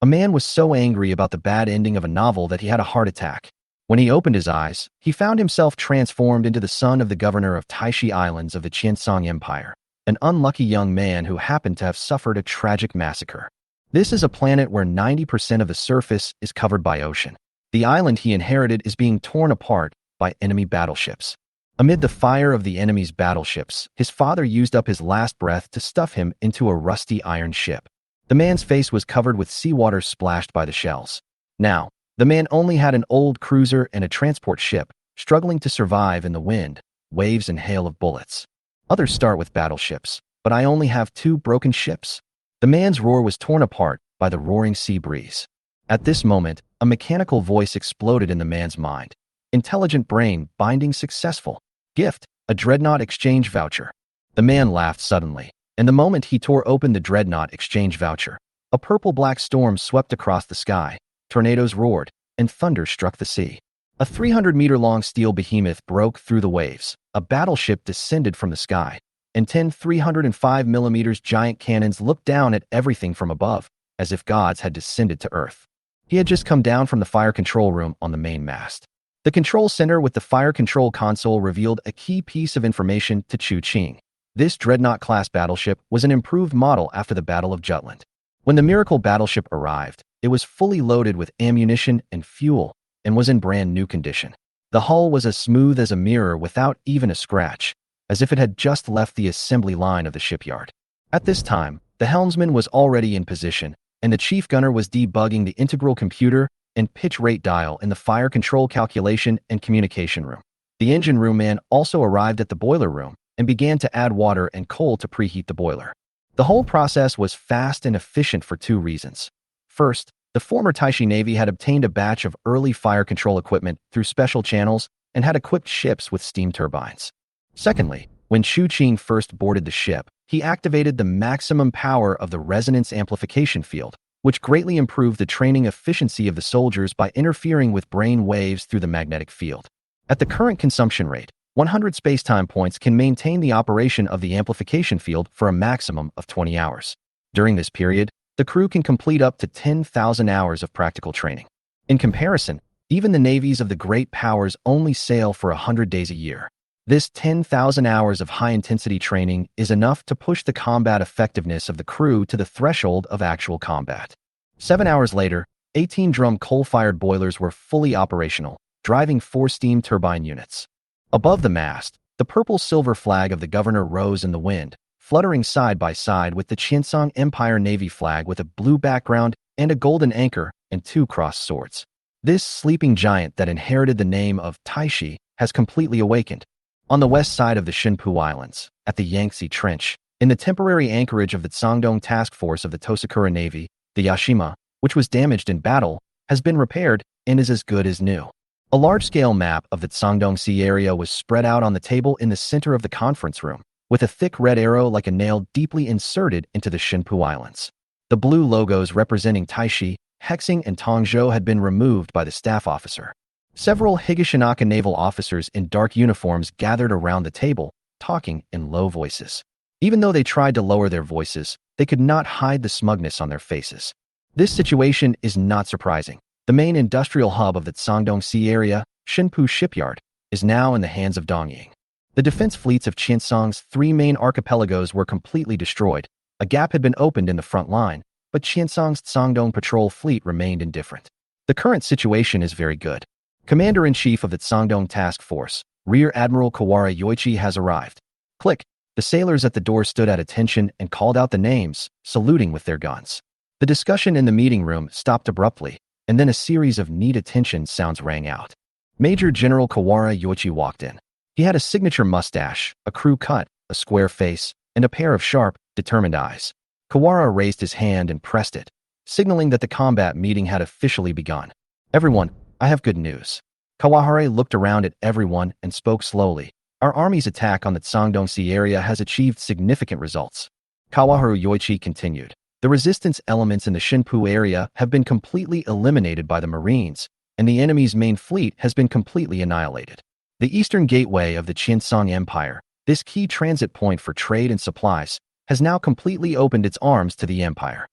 A man was so angry about the bad ending of a novel that he had a heart attack. When he opened his eyes, he found himself transformed into the son of the governor of Taixi Islands of the Qiancang Empire, an unlucky young man who happened to have suffered a tragic massacre. This is a planet where 90% of the surface is covered by ocean. The island he inherited is being torn apart by enemy battleships. Amid the fire of the enemy's battleships, his father used up his last breath to stuff him into a rusty iron ship. The man's face was covered with seawater splashed by the shells. Now, the man only had an old cruiser and a transport ship, struggling to survive in the wind, waves, and hail of bullets. Others start with battleships, but I only have 2 broken ships. The man's roar was torn apart by the roaring sea breeze. At this moment, a mechanical voice exploded in the man's mind. Intelligent brain binding successful. Gift, a dreadnought exchange voucher. The man laughed suddenly, and the moment he tore open the dreadnought exchange voucher, a purple-black storm swept across the sky, tornadoes roared, and thunder struck the sea. A 300-meter-long steel behemoth broke through the waves, a battleship descended from the sky, and 10 305mm giant cannons looked down at everything from above, as if gods had descended to Earth. He had just come down from the fire control room on the main mast. The control center with the fire control console revealed a key piece of information to Qiancang. This dreadnought-class battleship was an improved model after the Battle of Jutland. When the miracle battleship arrived, it was fully loaded with ammunition and fuel and was in brand new condition. The hull was as smooth as a mirror without even a scratch, as if it had just left the assembly line of the shipyard. At this time, the helmsman was already in position, and the chief gunner was debugging the integral computer and pitch rate dial in the fire control calculation and communication room. The engine room man also arrived at the boiler room and began to add water and coal to preheat the boiler. The whole process was fast and efficient for 2 reasons. First, the former Taixi Navy had obtained a batch of early fire control equipment through special channels and had equipped ships with steam turbines. Secondly, when Qiancang first boarded the ship, he activated the maximum power of the resonance amplification field, which greatly improved the training efficiency of the soldiers by interfering with brain waves through the magnetic field. At the current consumption rate, 100 spacetime points can maintain the operation of the amplification field for a maximum of 20 hours. During this period, the crew can complete up to 10,000 hours of practical training. In comparison, even the navies of the great powers only sail for 100 days a year. This 10,000 hours of high-intensity training is enough to push the combat effectiveness of the crew to the threshold of actual combat. 7 hours later, 18-drum coal-fired boilers were fully operational, driving 4 steam turbine units. Above the mast, the purple-silver flag of the governor rose in the wind, fluttering side by side with the Qiancang Empire Navy flag with a blue background and a golden anchor and 2 crossed swords. This sleeping giant that inherited the name of Taixi has completely awakened. On the west side of the Shinpu Islands, at the Yangtze Trench, in the temporary anchorage of the Shandong Task Force of the Tosakura Navy, the Yashima, which was damaged in battle, has been repaired and is as good as new. A large-scale map of the Shandong Sea area was spread out on the table in the center of the conference room, with a thick red arrow like a nail deeply inserted into the Shinpu Islands. The blue logos representing Taixi, Hexing, and Tongzhou had been removed by the staff officer. Several Higashinaka naval officers in dark uniforms gathered around the table, talking in low voices. Even though they tried to lower their voices, they could not hide the smugness on their faces. This situation is not surprising. The main industrial hub of the Shandong Sea area, Shinpu Shipyard, is now in the hands of Dongying. The defense fleets of Qiancang's 3 main archipelagos were completely destroyed. A gap had been opened in the front line, but Qiancang's Shandong patrol fleet remained indifferent. The current situation is very good. Commander-in-Chief of the Shandong Task Force, Rear Admiral Kawara Yoichi, has arrived. Click. The sailors at the door stood at attention and called out the names, saluting with their guns. The discussion in the meeting room stopped abruptly, and then a series of neat attention sounds rang out. Major General Kawara Yoichi walked in. He had a signature mustache, a crew cut, a square face, and a pair of sharp, determined eyes. Kawara raised his hand and pressed it, signaling that the combat meeting had officially begun. Everyone, I have good news. Kawahara looked around at everyone and spoke slowly. Our army's attack on the Shandong Sea area has achieved significant results. Kawaharu Yoichi continued. The resistance elements in the Shinpu area have been completely eliminated by the Marines, and the enemy's main fleet has been completely annihilated. The eastern gateway of the Qiancang Empire, this key transit point for trade and supplies, has now completely opened its arms to the empire.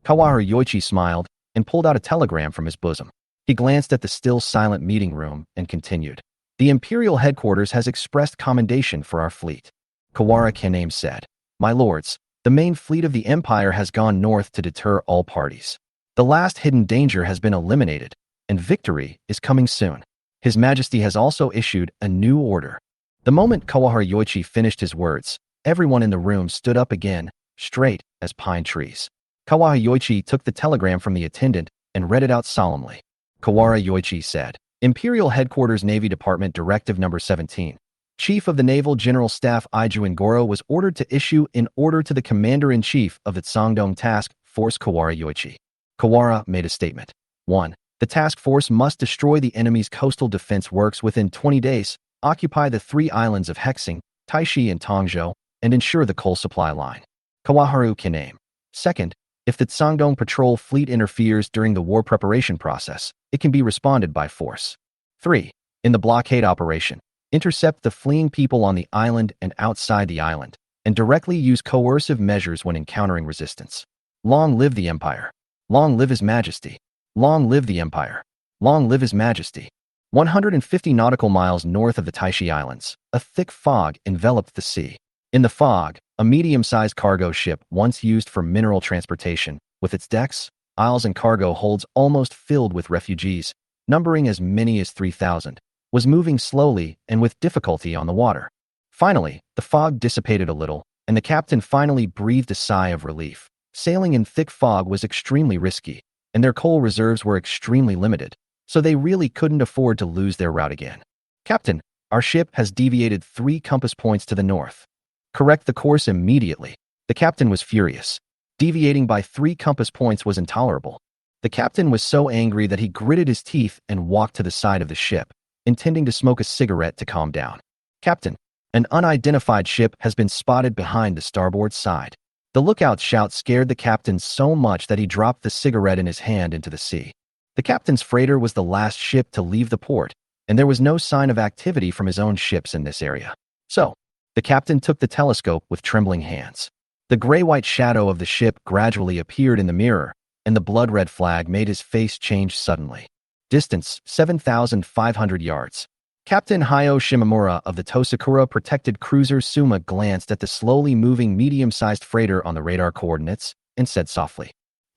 Kawaharu Yoichi smiled, and pulled out a telegram from his bosom. He glanced at the still silent meeting room and continued. The Imperial headquarters has expressed commendation for our fleet. Qiancang said, My lords, the main fleet of the Empire has gone north to deter all parties. The last hidden danger has been eliminated, and victory is coming soon. His Majesty has also issued a new order. The moment Qiancang finished his words, everyone in the room stood up again, straight as pine trees. Qiancang took the telegram from the attendant and read it out solemnly. Qiancang said, Imperial Headquarters Navy Department Directive No. 17. Chief of the Naval General Staff Ijuan Goro was ordered to issue in order to the Commander-in-Chief of the Sangdong Task Force Qiancang. Qiancang made a statement. 1. The task force must destroy the enemy's coastal defense works within 20 days, occupy the 3 islands of Hexing, Taixi and Tongzhou, and ensure the coal supply line. Qiancang. 2nd, if the Sangdong Patrol Fleet interferes during the war preparation process, it can be responded by force. 3. In the blockade operation, intercept the fleeing people on the island and outside the island, and directly use coercive measures when encountering resistance. Long live the Empire! Long live His Majesty! Long live the Empire! Long live His Majesty! 150 nautical miles north of the Taixi Islands, a thick fog enveloped the sea. In the fog, a medium-sized cargo ship once used for mineral transportation, with its decks, aisles and cargo holds almost filled with refugees, numbering as many as 3,000, was moving slowly and with difficulty on the water. Finally, the fog dissipated a little, and the captain finally breathed a sigh of relief. Sailing in thick fog was extremely risky, and their coal reserves were extremely limited, so they really couldn't afford to lose their route again. Captain, our ship has deviated 3 compass points to the north. Correct the course immediately. The captain was furious. Deviating by 3 compass points was intolerable. The captain was so angry that he gritted his teeth and walked to the side of the ship, intending to smoke a cigarette to calm down. Captain, an unidentified ship has been spotted behind the starboard side. The lookout shout scared the captain so much that he dropped the cigarette in his hand into the sea. The captain's freighter was the last ship to leave the port, and there was no sign of activity from his own ships in this area. So, the captain took the telescope with trembling hands. The gray-white shadow of the ship gradually appeared in the mirror, and the blood-red flag made his face change suddenly. Distance, 7,500 yards. Captain Hayo Shimamura of the Tosakura protected cruiser Suma glanced at the slowly moving medium-sized freighter on the radar coordinates and said softly,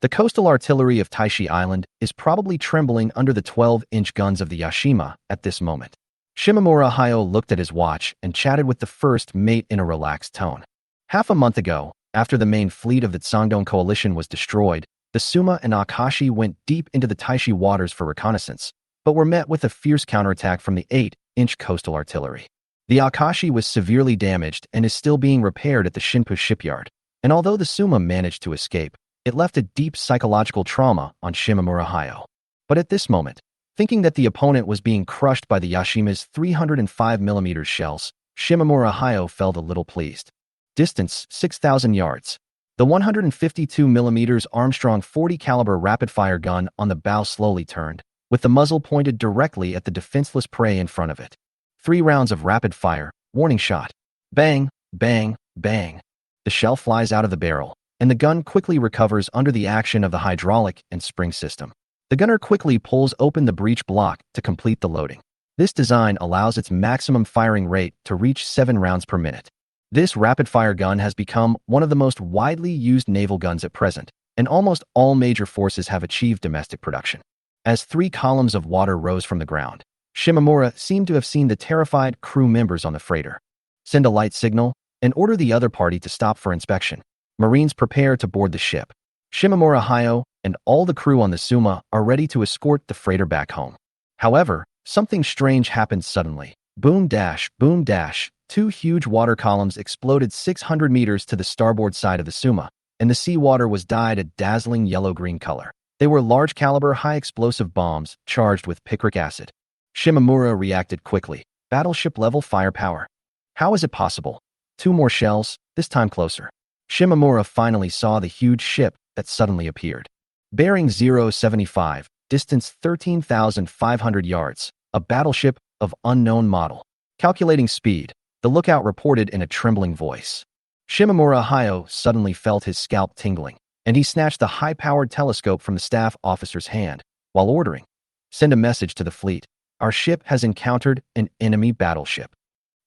The coastal artillery of Taixi Island is probably trembling under the 12-inch guns of the Yashima at this moment. Shimamura Hayo looked at his watch and chatted with the first mate in a relaxed tone. Half a month ago, after the main fleet of the Sangdong coalition was destroyed, the Suma and Akashi went deep into the Taixi waters for reconnaissance, but were met with a fierce counterattack from the 8-inch coastal artillery. The Akashi was severely damaged and is still being repaired at the Shinpu shipyard, and although the Suma managed to escape, it left a deep psychological trauma on Shimamura Hayo. But at this moment, thinking that the opponent was being crushed by the Yashima's 305mm shells, Shimamura Hayo felt a little pleased. Distance, 6,000 yards. The 152mm Armstrong 40 caliber rapid-fire gun on the bow slowly turned, with the muzzle pointed directly at the defenseless prey in front of it. 3 rounds of rapid fire, warning shot. Bang, bang, bang. The shell flies out of the barrel, and the gun quickly recovers under the action of the hydraulic and spring system. The gunner quickly pulls open the breech block to complete the loading. This design allows its maximum firing rate to reach 7 rounds per minute. This rapid-fire gun has become one of the most widely used naval guns at present, and almost all major forces have achieved domestic production. As 3 columns of water rose from the ground, Shimamura seemed to have seen the terrified crew members on the freighter. Send a light signal and order the other party to stop for inspection. Marines prepare to board the ship. Shimamura Hayo and all the crew on the Suma are ready to escort the freighter back home. However, something strange happened suddenly. Boom dash, 2 huge water columns exploded 600 meters to the starboard side of the Suma, and the seawater was dyed a dazzling yellow-green color. They were large-caliber, high-explosive bombs charged with picric acid. Shimamura reacted quickly. Battleship-level firepower. How is it possible? 2 more shells, this time closer. Shimamura finally saw the huge ship that suddenly appeared. Bearing 075, distance 13,500 yards, a battleship of unknown model. Calculating speed, the lookout reported in a trembling voice. Shimamura Hayo suddenly felt his scalp tingling. and he snatched the high-powered telescope from the staff officer's hand, while ordering, "Send a message to the fleet. Our ship has encountered an enemy battleship."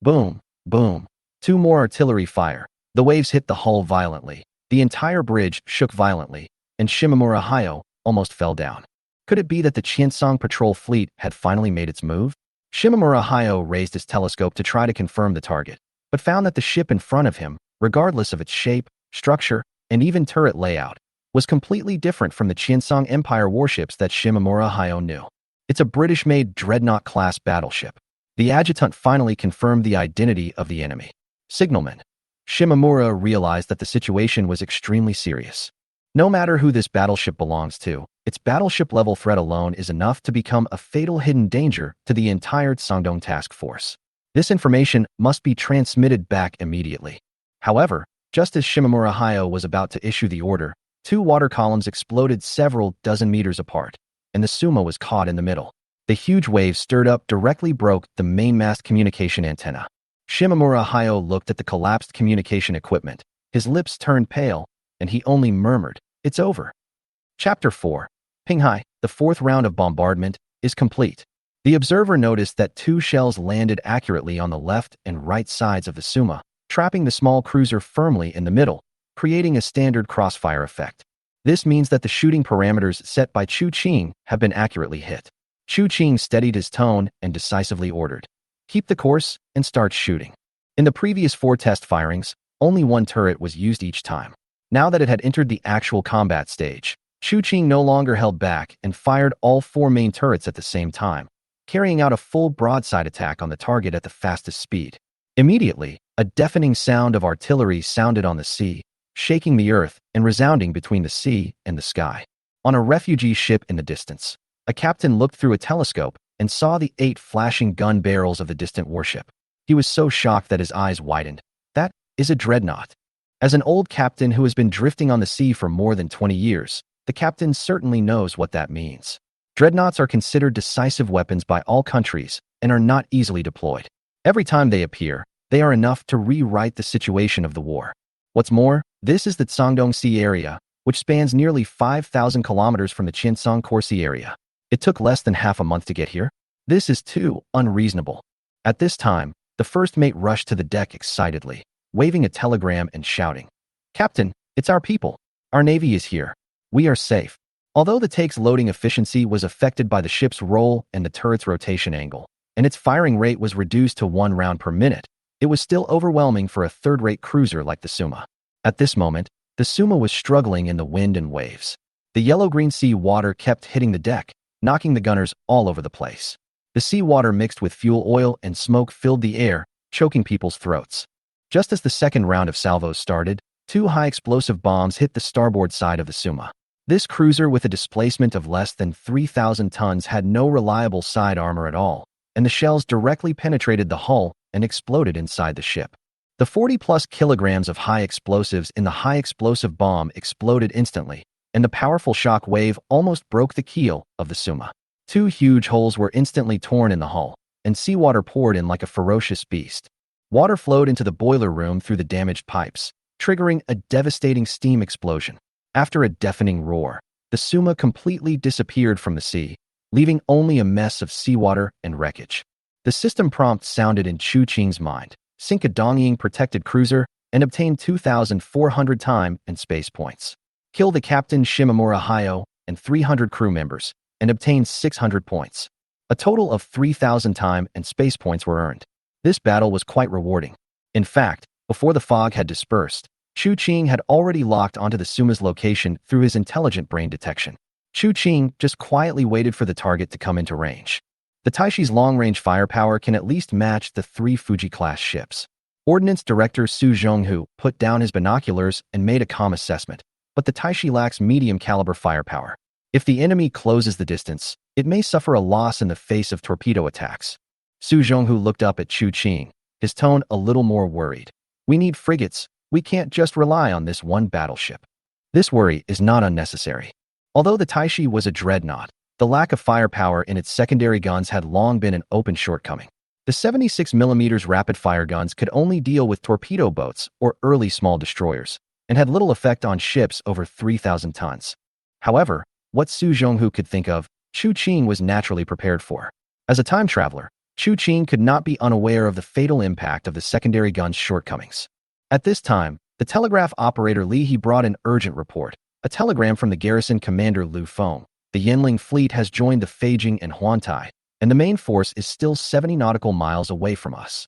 Boom, boom. Two more artillery fire. The waves hit the hull violently. The entire bridge shook violently, and Shimamura Hayo almost fell down. Could it be that the Qiancang patrol fleet had finally made its move? Shimamura Hayo raised his telescope to try to confirm the target, but found that the ship in front of him, regardless of its shape, structure, and even turret layout, was completely different from the Qiancang Empire warships that Shimamura Hayo knew. It's a British-made Dreadnought-class battleship. The adjutant finally confirmed the identity of the enemy. Signalman. Shimamura realized that the situation was extremely serious. No matter who this battleship belongs to, its battleship-level threat alone is enough to become a fatal hidden danger to the entire Sangdong task force. This information must be transmitted back immediately. However, just as Shimamura Hayo was about to issue the order, two water columns exploded several dozen meters apart, and the Suma was caught in the middle. The huge waves stirred up directly broke the mainmast communication antenna. Shimamura Hayo looked at the collapsed communication equipment. His lips turned pale, and he only murmured, "It's over." Chapter 4. Pinghai, the fourth round of bombardment, is complete. The observer noticed that two shells landed accurately on the left and right sides of the Suma, trapping the small cruiser firmly in the middle, creating a standard crossfire effect. This means that the shooting parameters set by Chu Qing have been accurately hit. Chu Qing steadied his tone and decisively ordered, "Keep the course and start shooting." In the previous 4 test firings, only one turret was used each time. Now that it had entered the actual combat stage, Chu Qing no longer held back and fired all 4 main turrets at the same time, carrying out a full broadside attack on the target at the fastest speed. Immediately, a deafening sound of artillery sounded on the sea, shaking the earth and resounding between the sea and the sky. On a refugee ship in the distance, a captain looked through a telescope and saw the 8 flashing gun barrels of the distant warship. He was so shocked that his eyes widened. That is a dreadnought. As an old captain who has been drifting on the sea for more than 20 years, the captain certainly knows what that means. Dreadnoughts are considered decisive weapons by all countries and are not easily deployed. Every time they appear, they are enough to rewrite the situation of the war. What's more, this is the Sangdong Sea area, which spans nearly 5,000 kilometers from the Qiancang Core Sea area. It took less than half a month to get here. This is too unreasonable. At this time, the first mate rushed to the deck excitedly, waving a telegram and shouting, "Captain, it's our people. Our navy is here. We are safe." Although the take's loading efficiency was affected by the ship's roll and the turret's rotation angle, and its firing rate was reduced to 1 round per minute, it was still overwhelming for a third-rate cruiser like the Suma. At this moment, the Suma was struggling in the wind and waves. The yellow-green sea water kept hitting the deck, knocking the gunners all over the place. The sea water mixed with fuel oil and smoke filled the air, choking people's throats. Just as the second round of salvos started, 2 high-explosive bombs hit the starboard side of the Suma. This cruiser with a displacement of less than 3,000 tons had no reliable side armor at all, and the shells directly penetrated the hull and exploded inside the ship. The 40-plus kilograms of high explosives in the high-explosive bomb exploded instantly, and the powerful shock wave almost broke the keel of the Suma. 2 huge holes were instantly torn in the hull, and seawater poured in like a ferocious beast. Water flowed into the boiler room through the damaged pipes, triggering a devastating steam explosion. After a deafening roar, the Suma completely disappeared from the sea, leaving only a mess of seawater and wreckage. The system prompt sounded in Chu Qing's mind: sink a Dongying protected cruiser and obtain 2,400 time and space points. Kill the captain Shimamura Hayo and 300 crew members and obtain 600 points. A total of 3,000 time and space points were earned. This battle was quite rewarding. In fact, before the fog had dispersed, Chu Qing had already locked onto the Suma's location through his intelligent brain detection. Chu Qing just quietly waited for the target to come into range. The Taishi's long-range firepower can at least match the 3 Fuji-class ships. Ordnance Director Su Zhonghu put down his binoculars and made a calm assessment, but the Taixi lacks medium-caliber firepower. If the enemy closes the distance, it may suffer a loss in the face of torpedo attacks. Su Zhonghu looked up at Chu Qing, his tone a little more worried. "We need frigates. We can't just rely on this one battleship." This worry is not unnecessary. Although the Taixi was a dreadnought, the lack of firepower in its secondary guns had long been an open shortcoming. The 76mm rapid-fire guns could only deal with torpedo boats or early small destroyers, and had little effect on ships over 3,000 tons. However, what Su Zhonghu could think of, Chu Qing was naturally prepared for. As a time traveler, Chu Qing could not be unaware of the fatal impact of the secondary gun's shortcomings. At this time, the telegraph operator Li He brought an urgent report, a telegram from the garrison commander Lu Feng. The Yinling fleet has joined the Feijing and Huantai, and the main force is still 70 nautical miles away from us.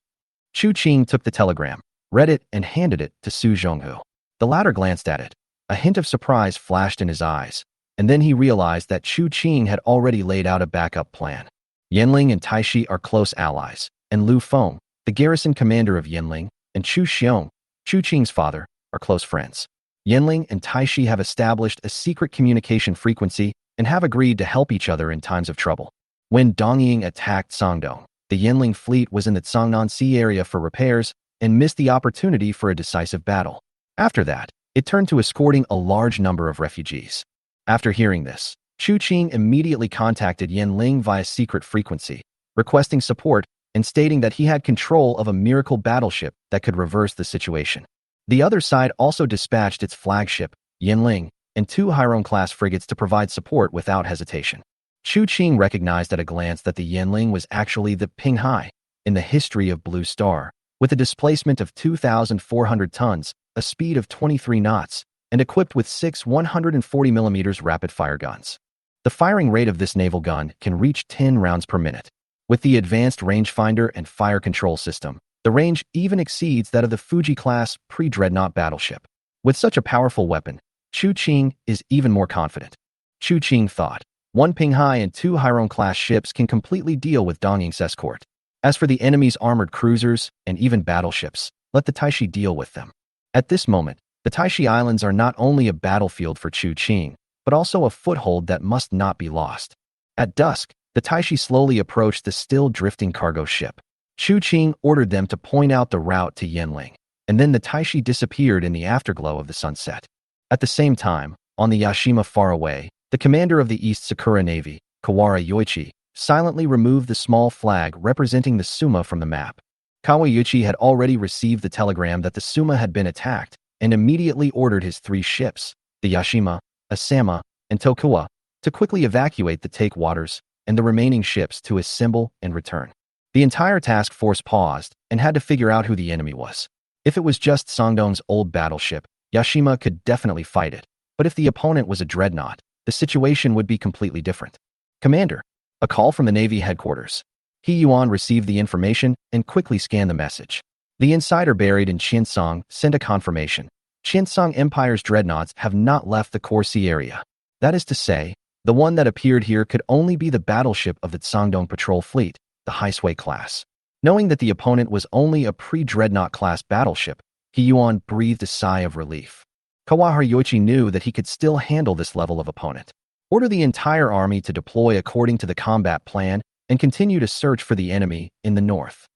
Chu Qing took the telegram, read it, and handed it to Su Zhonghu. The latter glanced at it. A hint of surprise flashed in his eyes, and then he realized that Chu Qing had already laid out a backup plan. Yinling and Taixi are close allies, and Lu Feng, the garrison commander of Yinling, and Chu Xiong, Chu Qing's father, are close friends. Yinling and Taixi have established a secret communication frequency and have agreed to help each other in times of trouble. When Dongying attacked Sangdong, the Yinling fleet was in the Cangnan Sea area for repairs and missed the opportunity for a decisive battle. After that, it turned to escorting a large number of refugees. After hearing this, Chu Qing immediately contacted Yinling via secret frequency, requesting support and stating that he had control of a miracle battleship that could reverse the situation. The other side also dispatched its flagship, Yinling, and 2 Hairon-class frigates to provide support without hesitation. Chu Qing recognized at a glance that the Yinling was actually the Pinghai in the history of Blue Star, with a displacement of 2,400 tons, a speed of 23 knots, and equipped with 6 140mm rapid-fire guns. The firing rate of this naval gun can reach 10 rounds per minute. With the advanced rangefinder and fire control system, the range even exceeds that of the Fuji-class pre-dreadnought battleship. With such a powerful weapon, Chu Qing is even more confident. Chu Qing thought, 1 Pinghai and 2 Hairon-class ships can completely deal with Dongying's escort. As for the enemy's armored cruisers and even battleships, let the Taixi deal with them. At this moment, the Taixi Islands are not only a battlefield for Chu Qing, but also a foothold that must not be lost. At dusk, the Taixi slowly approached the still drifting cargo ship. Chu Qing ordered them to point out the route to Yinling, and then the Taixi disappeared in the afterglow of the sunset. At the same time, on the Yashima far away, the commander of the East Sakura Navy, Kawara silently removed the small flag representing the Suma from the map. Kawayuchi had already received the telegram that the Suma had been attacked and immediately ordered his 3 ships, the Yashima, Asama, and Tokuwa, to quickly evacuate the take waters and the remaining ships to assemble and return. The entire task force paused and had to figure out who the enemy was. If it was just Sangdong's old battleship, Yashima could definitely fight it, but if the opponent was a dreadnought, the situation would be completely different. Commander, a call from the Navy headquarters. He Yuan received the information and quickly scanned the message. The insider buried in Qiancang sent a confirmation. Qiancang Empire's dreadnoughts have not left the core sea area. That is to say, the one that appeared here could only be the battleship of the Sangdong Patrol Fleet, the Haisui class. Knowing that the opponent was only a pre-dreadnought class battleship, He Yuan breathed a sigh of relief. Kawahara Yoichi knew that he could still handle this level of opponent. Order the entire army to deploy according to the combat plan and continue to search for the enemy in the north.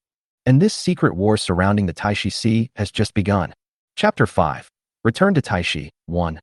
And this secret war surrounding the Taixi Sea has just begun. Chapter 5. Return to Taixi. 1.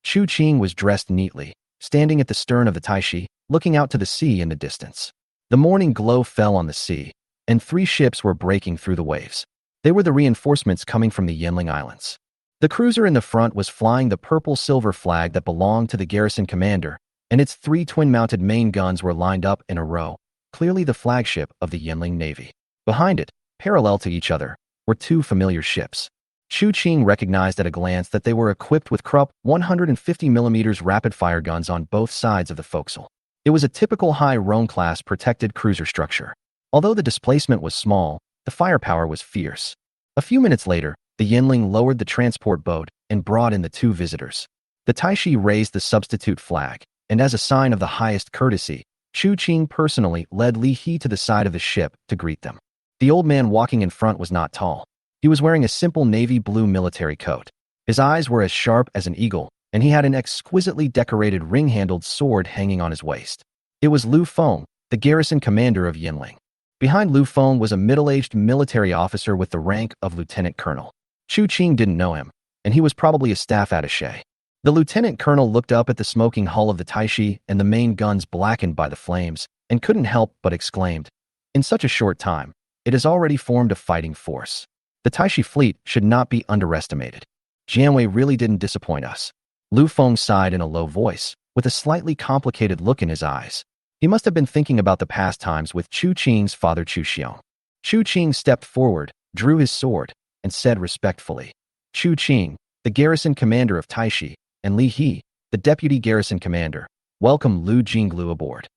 Chu Qing was dressed neatly, standing at the stern of the Taixi, looking out to the sea in the distance. The morning glow fell on the sea, and 3 ships were breaking through the waves. They were the reinforcements coming from the Yinling Islands. The cruiser in the front was flying the purple-silver flag that belonged to the garrison commander, and its 3 twin-mounted main guns were lined up in a row, clearly the flagship of the Yinling Navy. Behind it, parallel to each other, were 2 familiar ships. Chu Qing recognized at a glance that they were equipped with Krupp 150mm rapid-fire guns on both sides of the forecastle. It was a typical high-Rhone-class protected cruiser structure. Although the displacement was small, the firepower was fierce. A few minutes later, the Yinling lowered the transport boat and brought in the 2 visitors. The Taixi raised the substitute flag, and as a sign of the highest courtesy, Chu Qing personally led Li He to the side of the ship to greet them. The old man walking in front was not tall. He was wearing a simple navy blue military coat. His eyes were as sharp as an eagle, and he had an exquisitely decorated ring-handled sword hanging on his waist. It was Lu Feng, the garrison commander of Yinling. Behind Lu Feng was a middle-aged military officer with the rank of lieutenant colonel. Chu Qing didn't know him, and he was probably a staff attaché. The lieutenant colonel looked up at the smoking hull of the Taixi and the main guns blackened by the flames, and couldn't help but exclaimed, "In such a short time, it has already formed a fighting force. The Taixi fleet should not be underestimated." Jianwei really didn't disappoint us. Lu Feng sighed in a low voice, with a slightly complicated look in his eyes. He must have been thinking about the past times with Chu Qing's father Chu Xiong. Chu Qing stepped forward, drew his sword, and said respectfully, Chu Qing, the garrison commander of Taixi, and Li He, the deputy garrison commander, welcome Lu Jinglu aboard.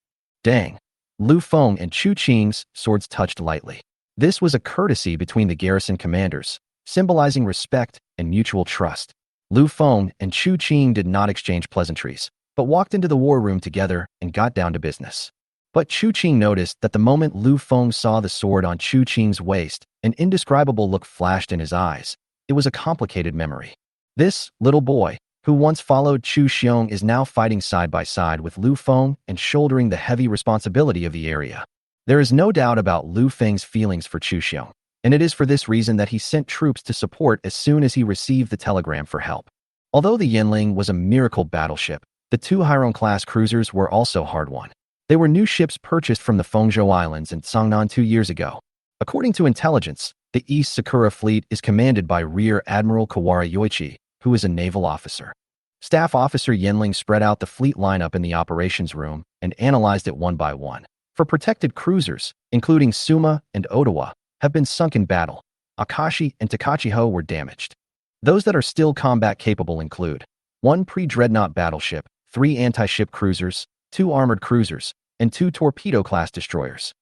Dang. Lu Feng and Chu Qing's swords touched lightly. This was a courtesy between the garrison commanders, symbolizing respect and mutual trust. Lu Feng and Chu Qing did not exchange pleasantries, but walked into the war room together and got down to business. But Chu Qing noticed that the moment Lu Feng saw the sword on Chu Qing's waist, an indescribable look flashed in his eyes. It was a complicated memory. This little boy, who once followed Chu Xiong, is now fighting side by side with Lu Feng and shouldering the heavy responsibility of the area. There is no doubt about Lu Feng's feelings for Chu Xiong, and it is for this reason that he sent troops to support as soon as he received the telegram for help. Although the Yanling was a miracle battleship, the two Hairon-class cruisers were also hard-won. They were new ships purchased from the Fengzhou Islands and Songnan 2 years ago. According to intelligence, the East Sakura Fleet is commanded by Rear Admiral Kawara Yoichi, who is a naval officer. Staff Officer Yanling spread out the fleet lineup in the operations room and analyzed it one by one. For protected cruisers, including Suma and Ottawa, have been sunk in battle. Akashi and Takachiho were damaged. Those that are still combat-capable include 1 pre-dreadnought battleship, 3 anti-ship cruisers, 2 armored cruisers, and 2 torpedo-class destroyers.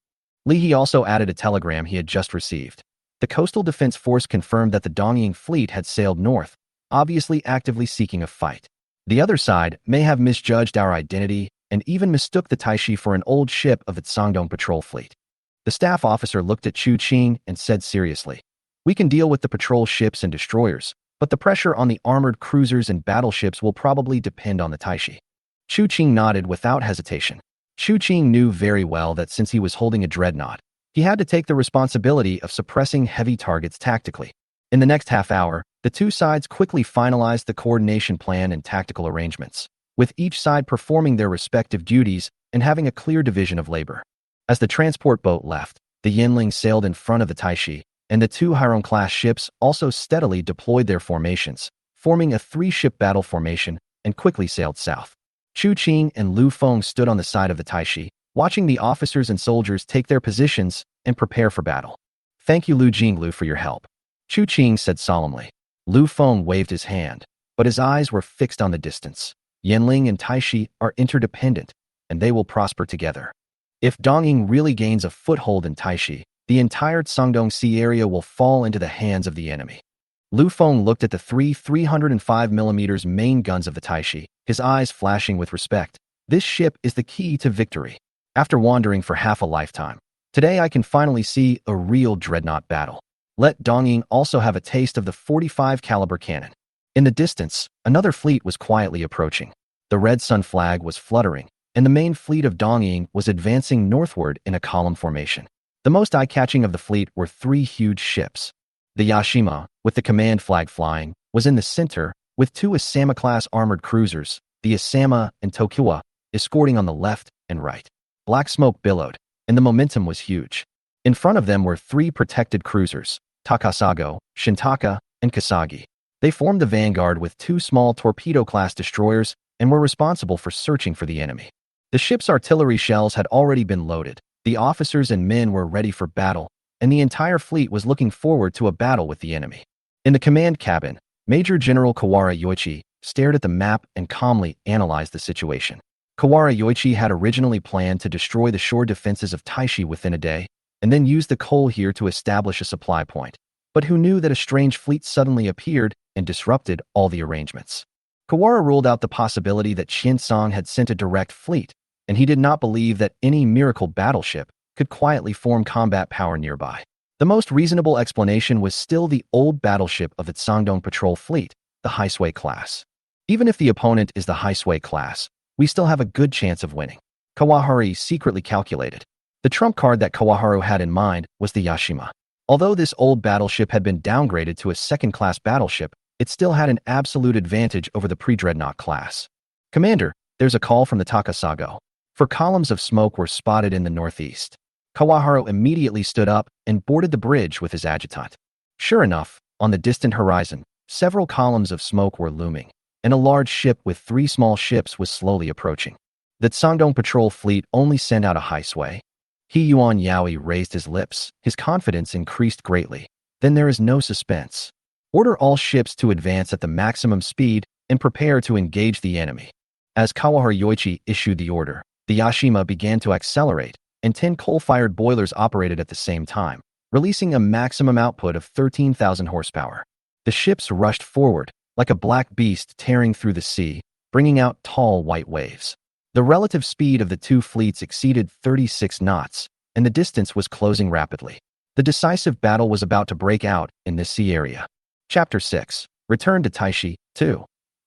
Li He also added a telegram he had just received. The Coastal Defense Force confirmed that the Dongying fleet had sailed north, obviously actively seeking a fight. The other side may have misjudged our identity and even mistook the Taixi for an old ship of its Sangdong patrol fleet. The staff officer looked at Chu Qing and said seriously, we can deal with the patrol ships and destroyers, but the pressure on the armored cruisers and battleships will probably depend on the Taixi. Chu Qing nodded without hesitation. Chu Qing knew very well that since he was holding a dreadnought, he had to take the responsibility of suppressing heavy targets tactically. In the next half hour, the two sides quickly finalized the coordination plan and tactical arrangements, with each side performing their respective duties and having a clear division of labor. As the transport boat left, the Yanling sailed in front of the Taixi, and the 2 Hairon-class ships also steadily deployed their formations, forming a 3-ship battle formation, and quickly sailed south. Chu Qing and Lu Feng stood on the side of the Taixi, watching the officers and soldiers take their positions and prepare for battle. Thank you, Lu Jinglu, for your help, Chu Qing said solemnly. Lu Feng waved his hand, but his eyes were fixed on the distance. Yanling and Taixi are interdependent, and they will prosper together. If Dongying really gains a foothold in Taixi, the entire Sangdong Sea area will fall into the hands of the enemy. Lu Feng looked at the 3 305mm main guns of the Taixi, his eyes flashing with respect. This ship is the key to victory. After wandering for half a lifetime, today I can finally see a real dreadnought battle. Let Dongying also have a taste of the 45 caliber cannon. In the distance, another fleet was quietly approaching. The red sun flag was fluttering, and the main fleet of Dongying was advancing northward in a column formation. The most eye-catching of the fleet were 3 huge ships. The Yashima, with the command flag flying, was in the center, with 2 Asama-class armored cruisers, the Asama and Tokiwa, escorting on the left and right. Black smoke billowed, and the momentum was huge. In front of them were 3 protected cruisers, Takasago, Shintaka, and Kasagi. They formed the vanguard with 2 small torpedo-class destroyers and were responsible for searching for the enemy. The ship's artillery shells had already been loaded, the officers and men were ready for battle, and the entire fleet was looking forward to a battle with the enemy. In the command cabin, Major General Kawara Yoichi stared at the map and calmly analyzed the situation. Kawara Yoichi had originally planned to destroy the shore defenses of Taixi within a day, and then use the coal here to establish a supply point, but who knew that a strange fleet suddenly appeared and disrupted all the arrangements. Kawara ruled out the possibility that Qiancang had sent a direct fleet, and he did not believe that any miracle battleship could quietly form combat power nearby. The most reasonable explanation was still the old battleship of its Sangdong patrol fleet, the Haisui class. Even if the opponent is the Haisui class, we still have a good chance of winning, Kawaharu secretly calculated. The trump card that Kawaharu had in mind was the Yashima. Although this old battleship had been downgraded to a second-class battleship, it still had an absolute advantage over the pre-dreadnought class. Commander, there's a call from the Takasago. 4 columns of smoke were spotted in the northeast. Kawaharu immediately stood up and boarded the bridge with his adjutant. Sure enough, on the distant horizon, Several columns of smoke were looming, and a large ship with 3 small ships was slowly approaching. The Sangdong patrol fleet only sent out a high sway. He Yuan Yaoi raised his lips, his confidence increased greatly. Then there is no suspense. Order all ships to advance at the maximum speed and prepare to engage the enemy. As Kawahara Yoichi issued the order, the Yashima began to accelerate, and 10 coal-fired boilers operated at the same time, releasing a maximum output of 13,000 horsepower. The ships rushed forward, like a black beast tearing through the sea, bringing out tall white waves. The relative speed of the two fleets exceeded 36 knots, and the distance was closing rapidly. The decisive battle was about to break out in this sea area. Chapter 6. Return to Taixi, 2.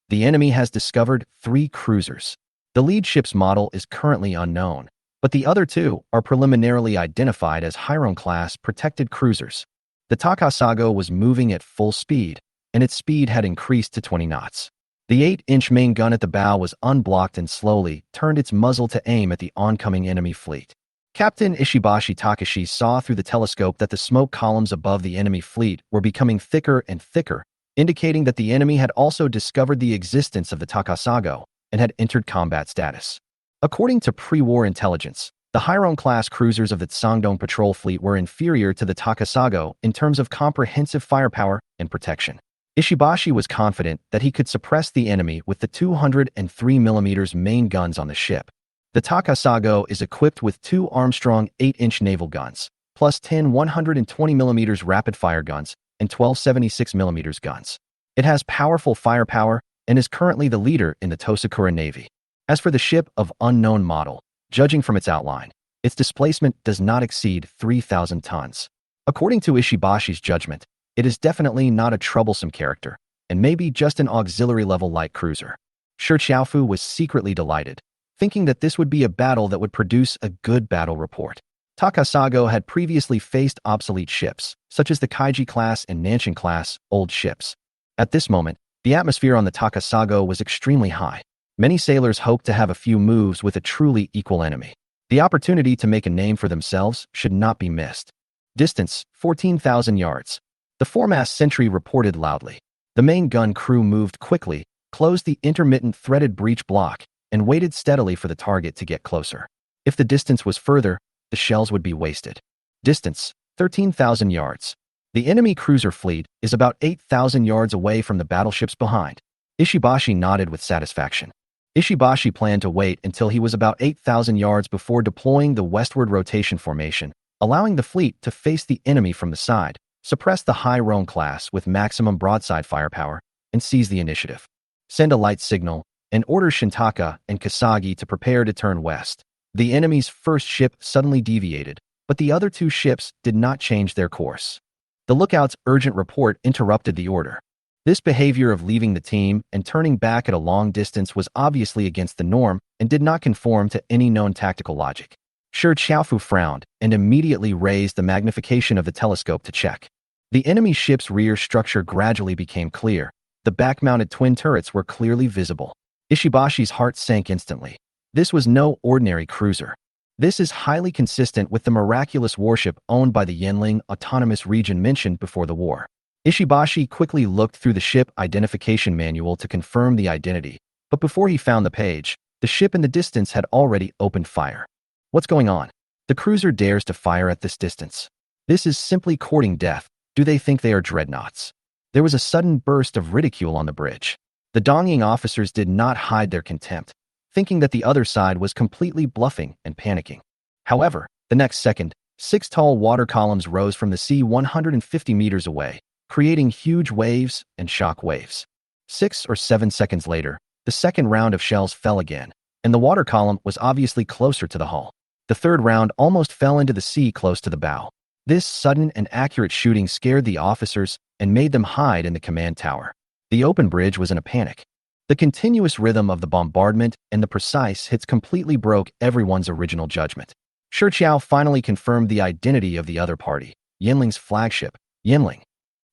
The enemy has discovered 3 cruisers. The lead ship's model is currently unknown, but the other 2 are preliminarily identified as Hiron-class protected cruisers. The Takasago was moving at full speed, and its speed had increased to 20 knots. The 8-inch main gun at the bow was unblocked and slowly turned its muzzle to aim at the oncoming enemy fleet. Captain Ishibashi Takashi saw through the telescope that the smoke columns above the enemy fleet were becoming thicker and thicker, indicating that the enemy had also discovered the existence of the Takasago and had entered combat status. According to pre-war intelligence, the Hiron-class cruisers of the Sangdong patrol fleet were inferior to the Takasago in terms of comprehensive firepower and protection. Ishibashi was confident that he could suppress the enemy with the 203mm main guns on the ship. The Takasago is equipped with 2 Armstrong 8-inch naval guns, plus 10 120mm rapid-fire guns and 12 76mm guns. It has powerful firepower and is currently the leader in the Tosakura Navy. As for the ship of unknown model, judging from its outline, its displacement does not exceed 3,000 tons. According to Ishibashi's judgment, it is definitely not a troublesome character, and maybe just an auxiliary-level light cruiser. Shi Qiaofu was secretly delighted, thinking that this would be a battle that would produce a good battle report. Takasago had previously faced obsolete ships, such as the Kaiji-class and Nanshan-class old ships. At this moment, the atmosphere on the Takasago was extremely high. Many sailors hoped to have a few moves with a truly equal enemy. The opportunity to make a name for themselves should not be missed. Distance, 14,000 yards. The foremast sentry reported loudly. The main gun crew moved quickly, closed the intermittent threaded breech block, and waited steadily for the target to get closer. If the distance was further, the shells would be wasted. Distance, 13,000 yards. The enemy cruiser fleet is about 8,000 yards away from the battleships behind. Ishibashi nodded with satisfaction. Ishibashi planned to wait until he was about 8,000 yards before deploying the westward rotation formation, allowing the fleet to face the enemy from the side, suppress the Hiron class with maximum broadside firepower, and seize the initiative. Send a light signal, and order Shintaka and Kasagi to prepare to turn west. The enemy's first ship suddenly deviated, but the other 2 ships did not change their course. The lookout's urgent report interrupted the order. This behavior of leaving the team and turning back at a long distance was obviously against the norm and did not conform to any known tactical logic. Shi Qiaofu frowned and immediately raised the magnification of the telescope to check. The enemy ship's rear structure gradually became clear. The back-mounted twin turrets were clearly visible. Ishibashi's heart sank instantly. This was no ordinary cruiser. This is highly consistent with the miraculous warship owned by the Yanling Autonomous Region mentioned before the war. Ishibashi quickly looked through the ship identification manual to confirm the identity, but before he found the page, the ship in the distance had already opened fire. What's going on? The cruiser dares to fire at this distance. This is simply courting death. Do they think they are dreadnoughts? There was a sudden burst of ridicule on the bridge. The Dongying officers did not hide their contempt, thinking that the other side was completely bluffing and panicking. However, the next second, 6 tall water columns rose from the sea 150 meters away, creating huge waves and shock waves. 6 or 7 seconds later, the second round of shells fell again, and the water column was obviously closer to the hull. The third round almost fell into the sea close to the bow. This sudden and accurate shooting scared the officers and made them hide in the command tower. The open bridge was in a panic. The continuous rhythm of the bombardment and the precise hits completely broke everyone's original judgment. Shi Qiao finally confirmed the identity of the other party, Yanling's flagship, Yanling.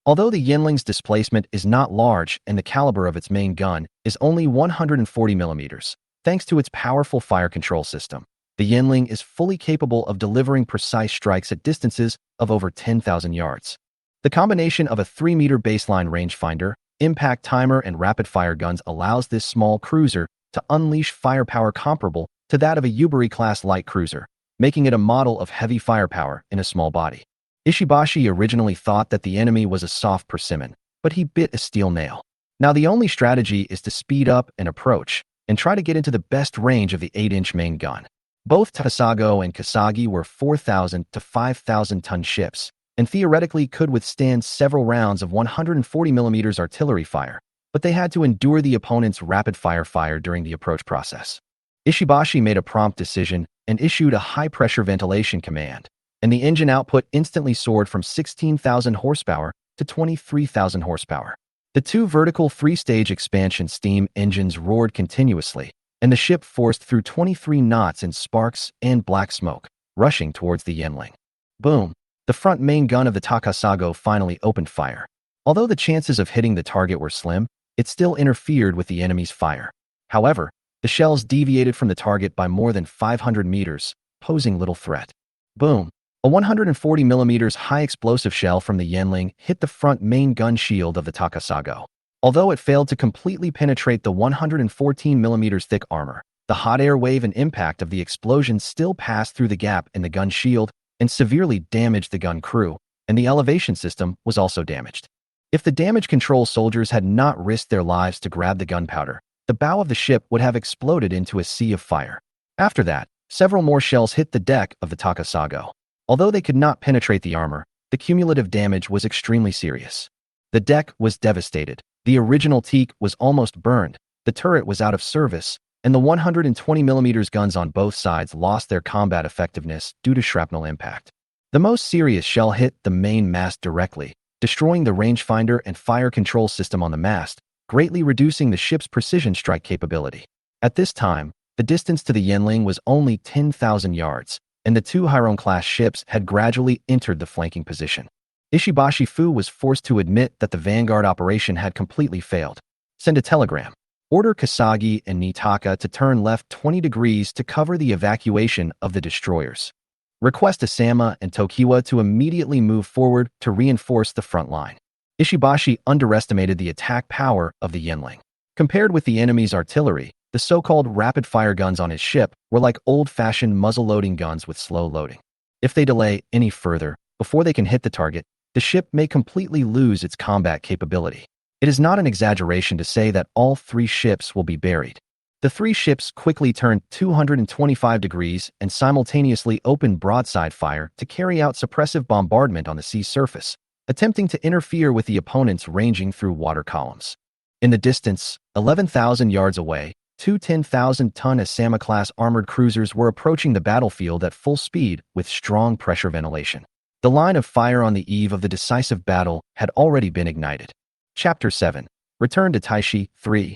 Although the Yanling's displacement is not large and the caliber of its main gun is only 140 millimeters, thanks to its powerful fire control system, the Yanling is fully capable of delivering precise strikes at distances of over 10,000 yards. The combination of a 3-meter baseline rangefinder, impact timer and rapid-fire guns allows this small cruiser to unleash firepower comparable to that of a Yubari-class light cruiser, making it a model of heavy firepower in a small body. Ishibashi originally thought that the enemy was a soft persimmon, but he bit a steel nail. Now the only strategy is to speed up and approach, and try to get into the best range of the 8-inch main gun. Both Takasago and Kasagi were 4,000 to 5,000 ton ships, and theoretically could withstand several rounds of 140mm artillery fire, but they had to endure the opponent's rapid-fire fire during the approach process. Ishibashi made a prompt decision and issued a high-pressure ventilation command, and the engine output instantly soared from 16,000 horsepower to 23,000 horsepower. The two vertical three-stage expansion steam engines roared continuously, and the ship forced through 23 knots in sparks and black smoke, rushing towards the Yanling. Boom! The front main gun of the Takasago finally opened fire. Although the chances of hitting the target were slim, it still interfered with the enemy's fire. However, the shells deviated from the target by more than 500 meters, posing little threat. Boom! A 140mm high-explosive shell from the Yanling hit the front main gun shield of the Takasago. Although it failed to completely penetrate the 114mm thick armor, the hot air wave and impact of the explosion still passed through the gap in the gun shield and severely damaged the gun crew, and the elevation system was also damaged. If the damage control soldiers had not risked their lives to grab the gunpowder, the bow of the ship would have exploded into a sea of fire. After that, several more shells hit the deck of the Takasago. Although they could not penetrate the armor, the cumulative damage was extremely serious. The deck was devastated, the original teak was almost burned, the turret was out of service, and the 120mm guns on both sides lost their combat effectiveness due to shrapnel impact. The most serious shell hit the main mast directly, destroying the rangefinder and fire control system on the mast, greatly reducing the ship's precision strike capability. At this time, the distance to the Yanling was only 10,000 yards, and the two Hiron-class ships had gradually entered the flanking position. Ishibashi Fu was forced to admit that the vanguard operation had completely failed. Send a telegram. Order Kasagi and Nitaka to turn left 20 degrees to cover the evacuation of the destroyers. Request Asama and Tokiwa to immediately move forward to reinforce the front line. Ishibashi underestimated the attack power of the Yanling. Compared with the enemy's artillery, the so-called rapid-fire guns on his ship were like old-fashioned muzzle-loading guns with slow loading. If they delay any further, before they can hit the target, the ship may completely lose its combat capability. It is not an exaggeration to say that all three ships will be buried. The three ships quickly turned 225 degrees and simultaneously opened broadside fire to carry out suppressive bombardment on the sea surface, attempting to interfere with the opponents ranging through water columns. In the distance, 11,000 yards away, two 10,000-ton Asama-class armored cruisers were approaching the battlefield at full speed with strong pressure ventilation. The line of fire on the eve of the decisive battle had already been ignited. Chapter 7. Return to Taixi 3.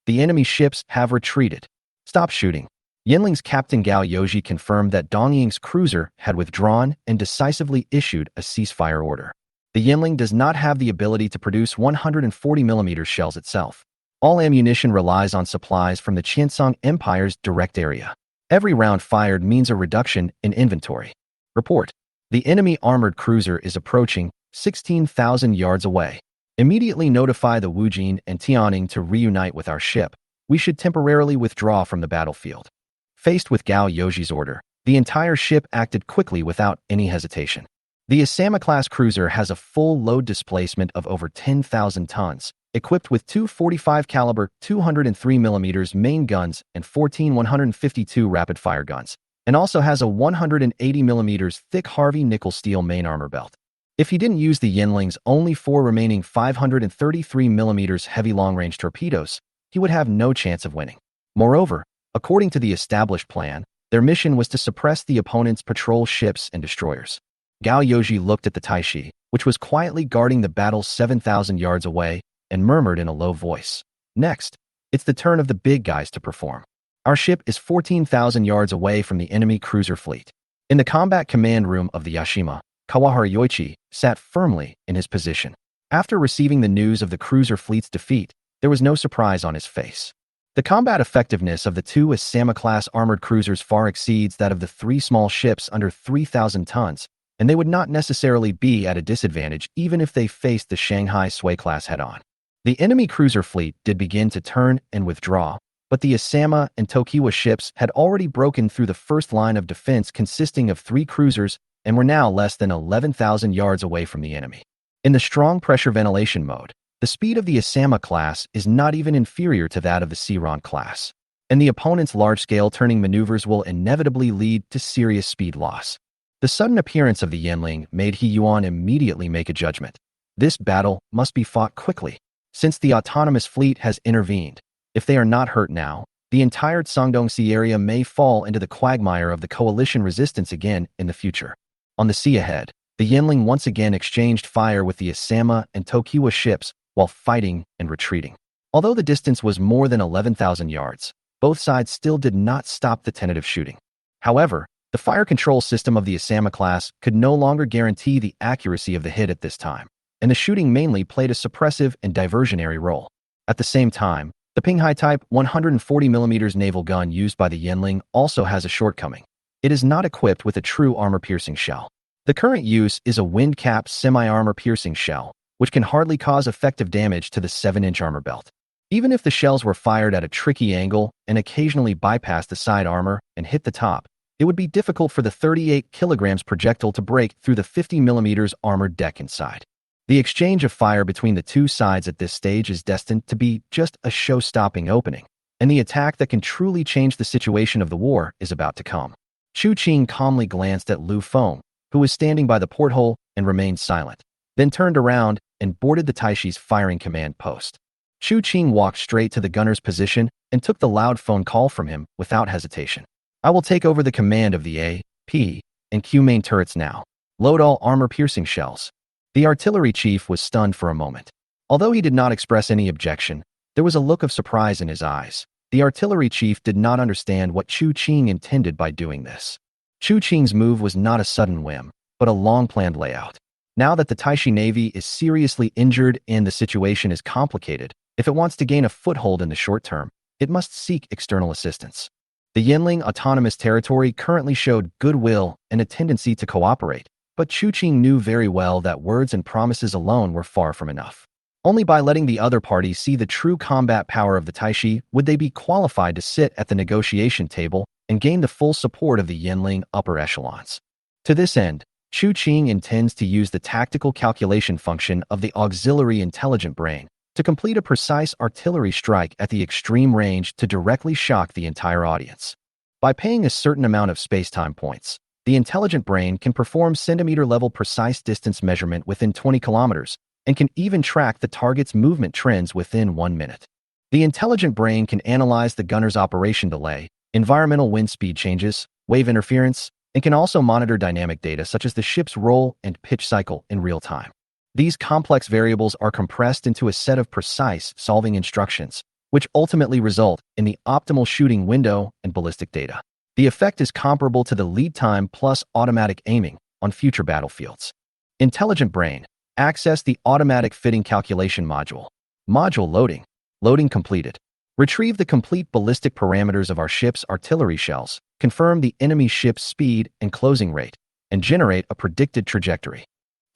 The enemy ships have retreated. Stop shooting. Yanling's Captain Gao Yoji confirmed that Dongying's cruiser had withdrawn and decisively issued a ceasefire order. The Yanling does not have the ability to produce 140mm shells itself. All ammunition relies on supplies from the Qiancang Empire's direct area. Every round fired means a reduction in inventory. Report. The enemy armored cruiser is approaching 16,000 yards away. Immediately notify the Wujin and Tianning to reunite with our ship. We should temporarily withdraw from the battlefield. Faced with Gao Yoji's order, the entire ship acted quickly without any hesitation. The Asama-class cruiser has a full load displacement of over 10,000 tons, equipped with two 45 caliber 203mm main guns and 14 152 rapid-fire guns, and also has a 180mm thick Harvey nickel steel main armor belt. If he didn't use the Yanling's only four remaining 533mm heavy long-range torpedoes, he would have no chance of winning. Moreover, according to the established plan, their mission was to suppress the opponent's patrol ships and destroyers. Gao Yoji looked at the Taixi, which was quietly guarding the battle 7,000 yards away, and murmured in a low voice, "Next, it's the turn of the big guys to perform. Our ship is 14,000 yards away from the enemy cruiser fleet." In the combat command room of the Yashima, Kawahara Yoichi sat firmly in his position. After receiving the news of the cruiser fleet's defeat, there was no surprise on his face. The combat effectiveness of the two Asama-class armored cruisers far exceeds that of the three small ships under 3,000 tons, and they would not necessarily be at a disadvantage even if they faced the Shanghai Sui-class head-on. The enemy cruiser fleet did begin to turn and withdraw, but the Asama and Tokiwa ships had already broken through the first line of defense consisting of 3 cruisers and were now less than 11,000 yards away from the enemy. In the strong pressure ventilation mode, the speed of the Asama class is not even inferior to that of the Siron class, and the opponent's large-scale turning maneuvers will inevitably lead to serious speed loss. The sudden appearance of the Yinling made He Yuan immediately make a judgment. This battle must be fought quickly, since the autonomous fleet has intervened. If they are not hurt now, the entire Songdongsi area may fall into the quagmire of the coalition resistance again in the future. On the sea ahead, the Yinling once again exchanged fire with the Asama and Tokiwa ships while fighting and retreating. Although the distance was more than 11,000 yards, both sides still did not stop the tentative shooting. However, the fire control system of the Asama class could no longer guarantee the accuracy of the hit at this time, and the shooting mainly played a suppressive and diversionary role. At the same time, the Pinghai Type 140mm naval gun used by the Yinling also has a shortcoming. It is not equipped with a true armor-piercing shell. The current use is a wind-capped semi-armor-piercing shell, which can hardly cause effective damage to the 7-inch armor belt. Even if the shells were fired at a tricky angle and occasionally bypassed the side armor and hit the top, it would be difficult for the 38 kilograms projectile to break through the 50mm armored deck inside. The exchange of fire between the two sides at this stage is destined to be just a show-stopping opening, and the attack that can truly change the situation of the war is about to come. Chu Qing calmly glanced at Lu Feng, who was standing by the porthole, and remained silent, then turned around and boarded the Taishi's firing command post. Chu Qing walked straight to the gunner's position and took the loud phone call from him without hesitation. "I will take over the command of the A, P, and Q main turrets now. Load all armor-piercing shells." The artillery chief was stunned for a moment. Although he did not express any objection, there was a look of surprise in his eyes. The artillery chief did not understand what Chu Qing intended by doing this. Chu Qing's move was not a sudden whim, but a long-planned layout. Now that the Taixi Navy is seriously injured and the situation is complicated, if it wants to gain a foothold in the short term, it must seek external assistance. The Yinling autonomous territory currently showed goodwill and a tendency to cooperate, but Chu Qing knew very well that words and promises alone were far from enough. Only by letting the other party see the true combat power of the Taixi would they be qualified to sit at the negotiation table and gain the full support of the Yinling upper echelons. To this end, Chu Qing intends to use the tactical calculation function of the auxiliary intelligent brain to complete a precise artillery strike at the extreme range to directly shock the entire audience. By paying a certain amount of spacetime points, the intelligent brain can perform centimeter-level precise distance measurement within 20 kilometers and can even track the target's movement trends within 1 minute. The intelligent brain can analyze the gunner's operation delay, environmental wind speed changes, wave interference, and can also monitor dynamic data such as the ship's roll and pitch cycle in real time. These complex variables are compressed into a set of precise solving instructions, which ultimately result in the optimal shooting window and ballistic data. The effect is comparable to the lead time plus automatic aiming on future battlefields. Intelligent Brain. Access the automatic fitting calculation module. Module loading. Loading completed. Retrieve the complete ballistic parameters of our ship's artillery shells, confirm the enemy ship's speed and closing rate, and generate a predicted trajectory.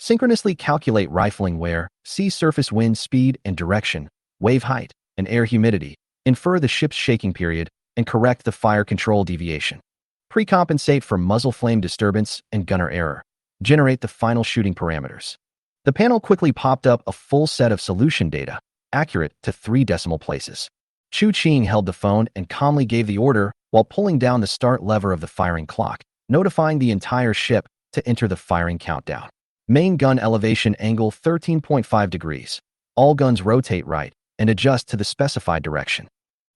Synchronously calculate rifling wear, sea surface wind speed and direction, wave height, and air humidity, infer the ship's shaking period, and correct the fire control deviation. Precompensate for muzzle flame disturbance and gunner error. Generate the final shooting parameters. The panel quickly popped up a full set of solution data, accurate to 3 decimal places. Chu Qing held the phone and calmly gave the order while pulling down the start lever of the firing clock, notifying the entire ship to enter the firing countdown. Main gun elevation angle 13.5 degrees. All guns rotate right and adjust to the specified direction.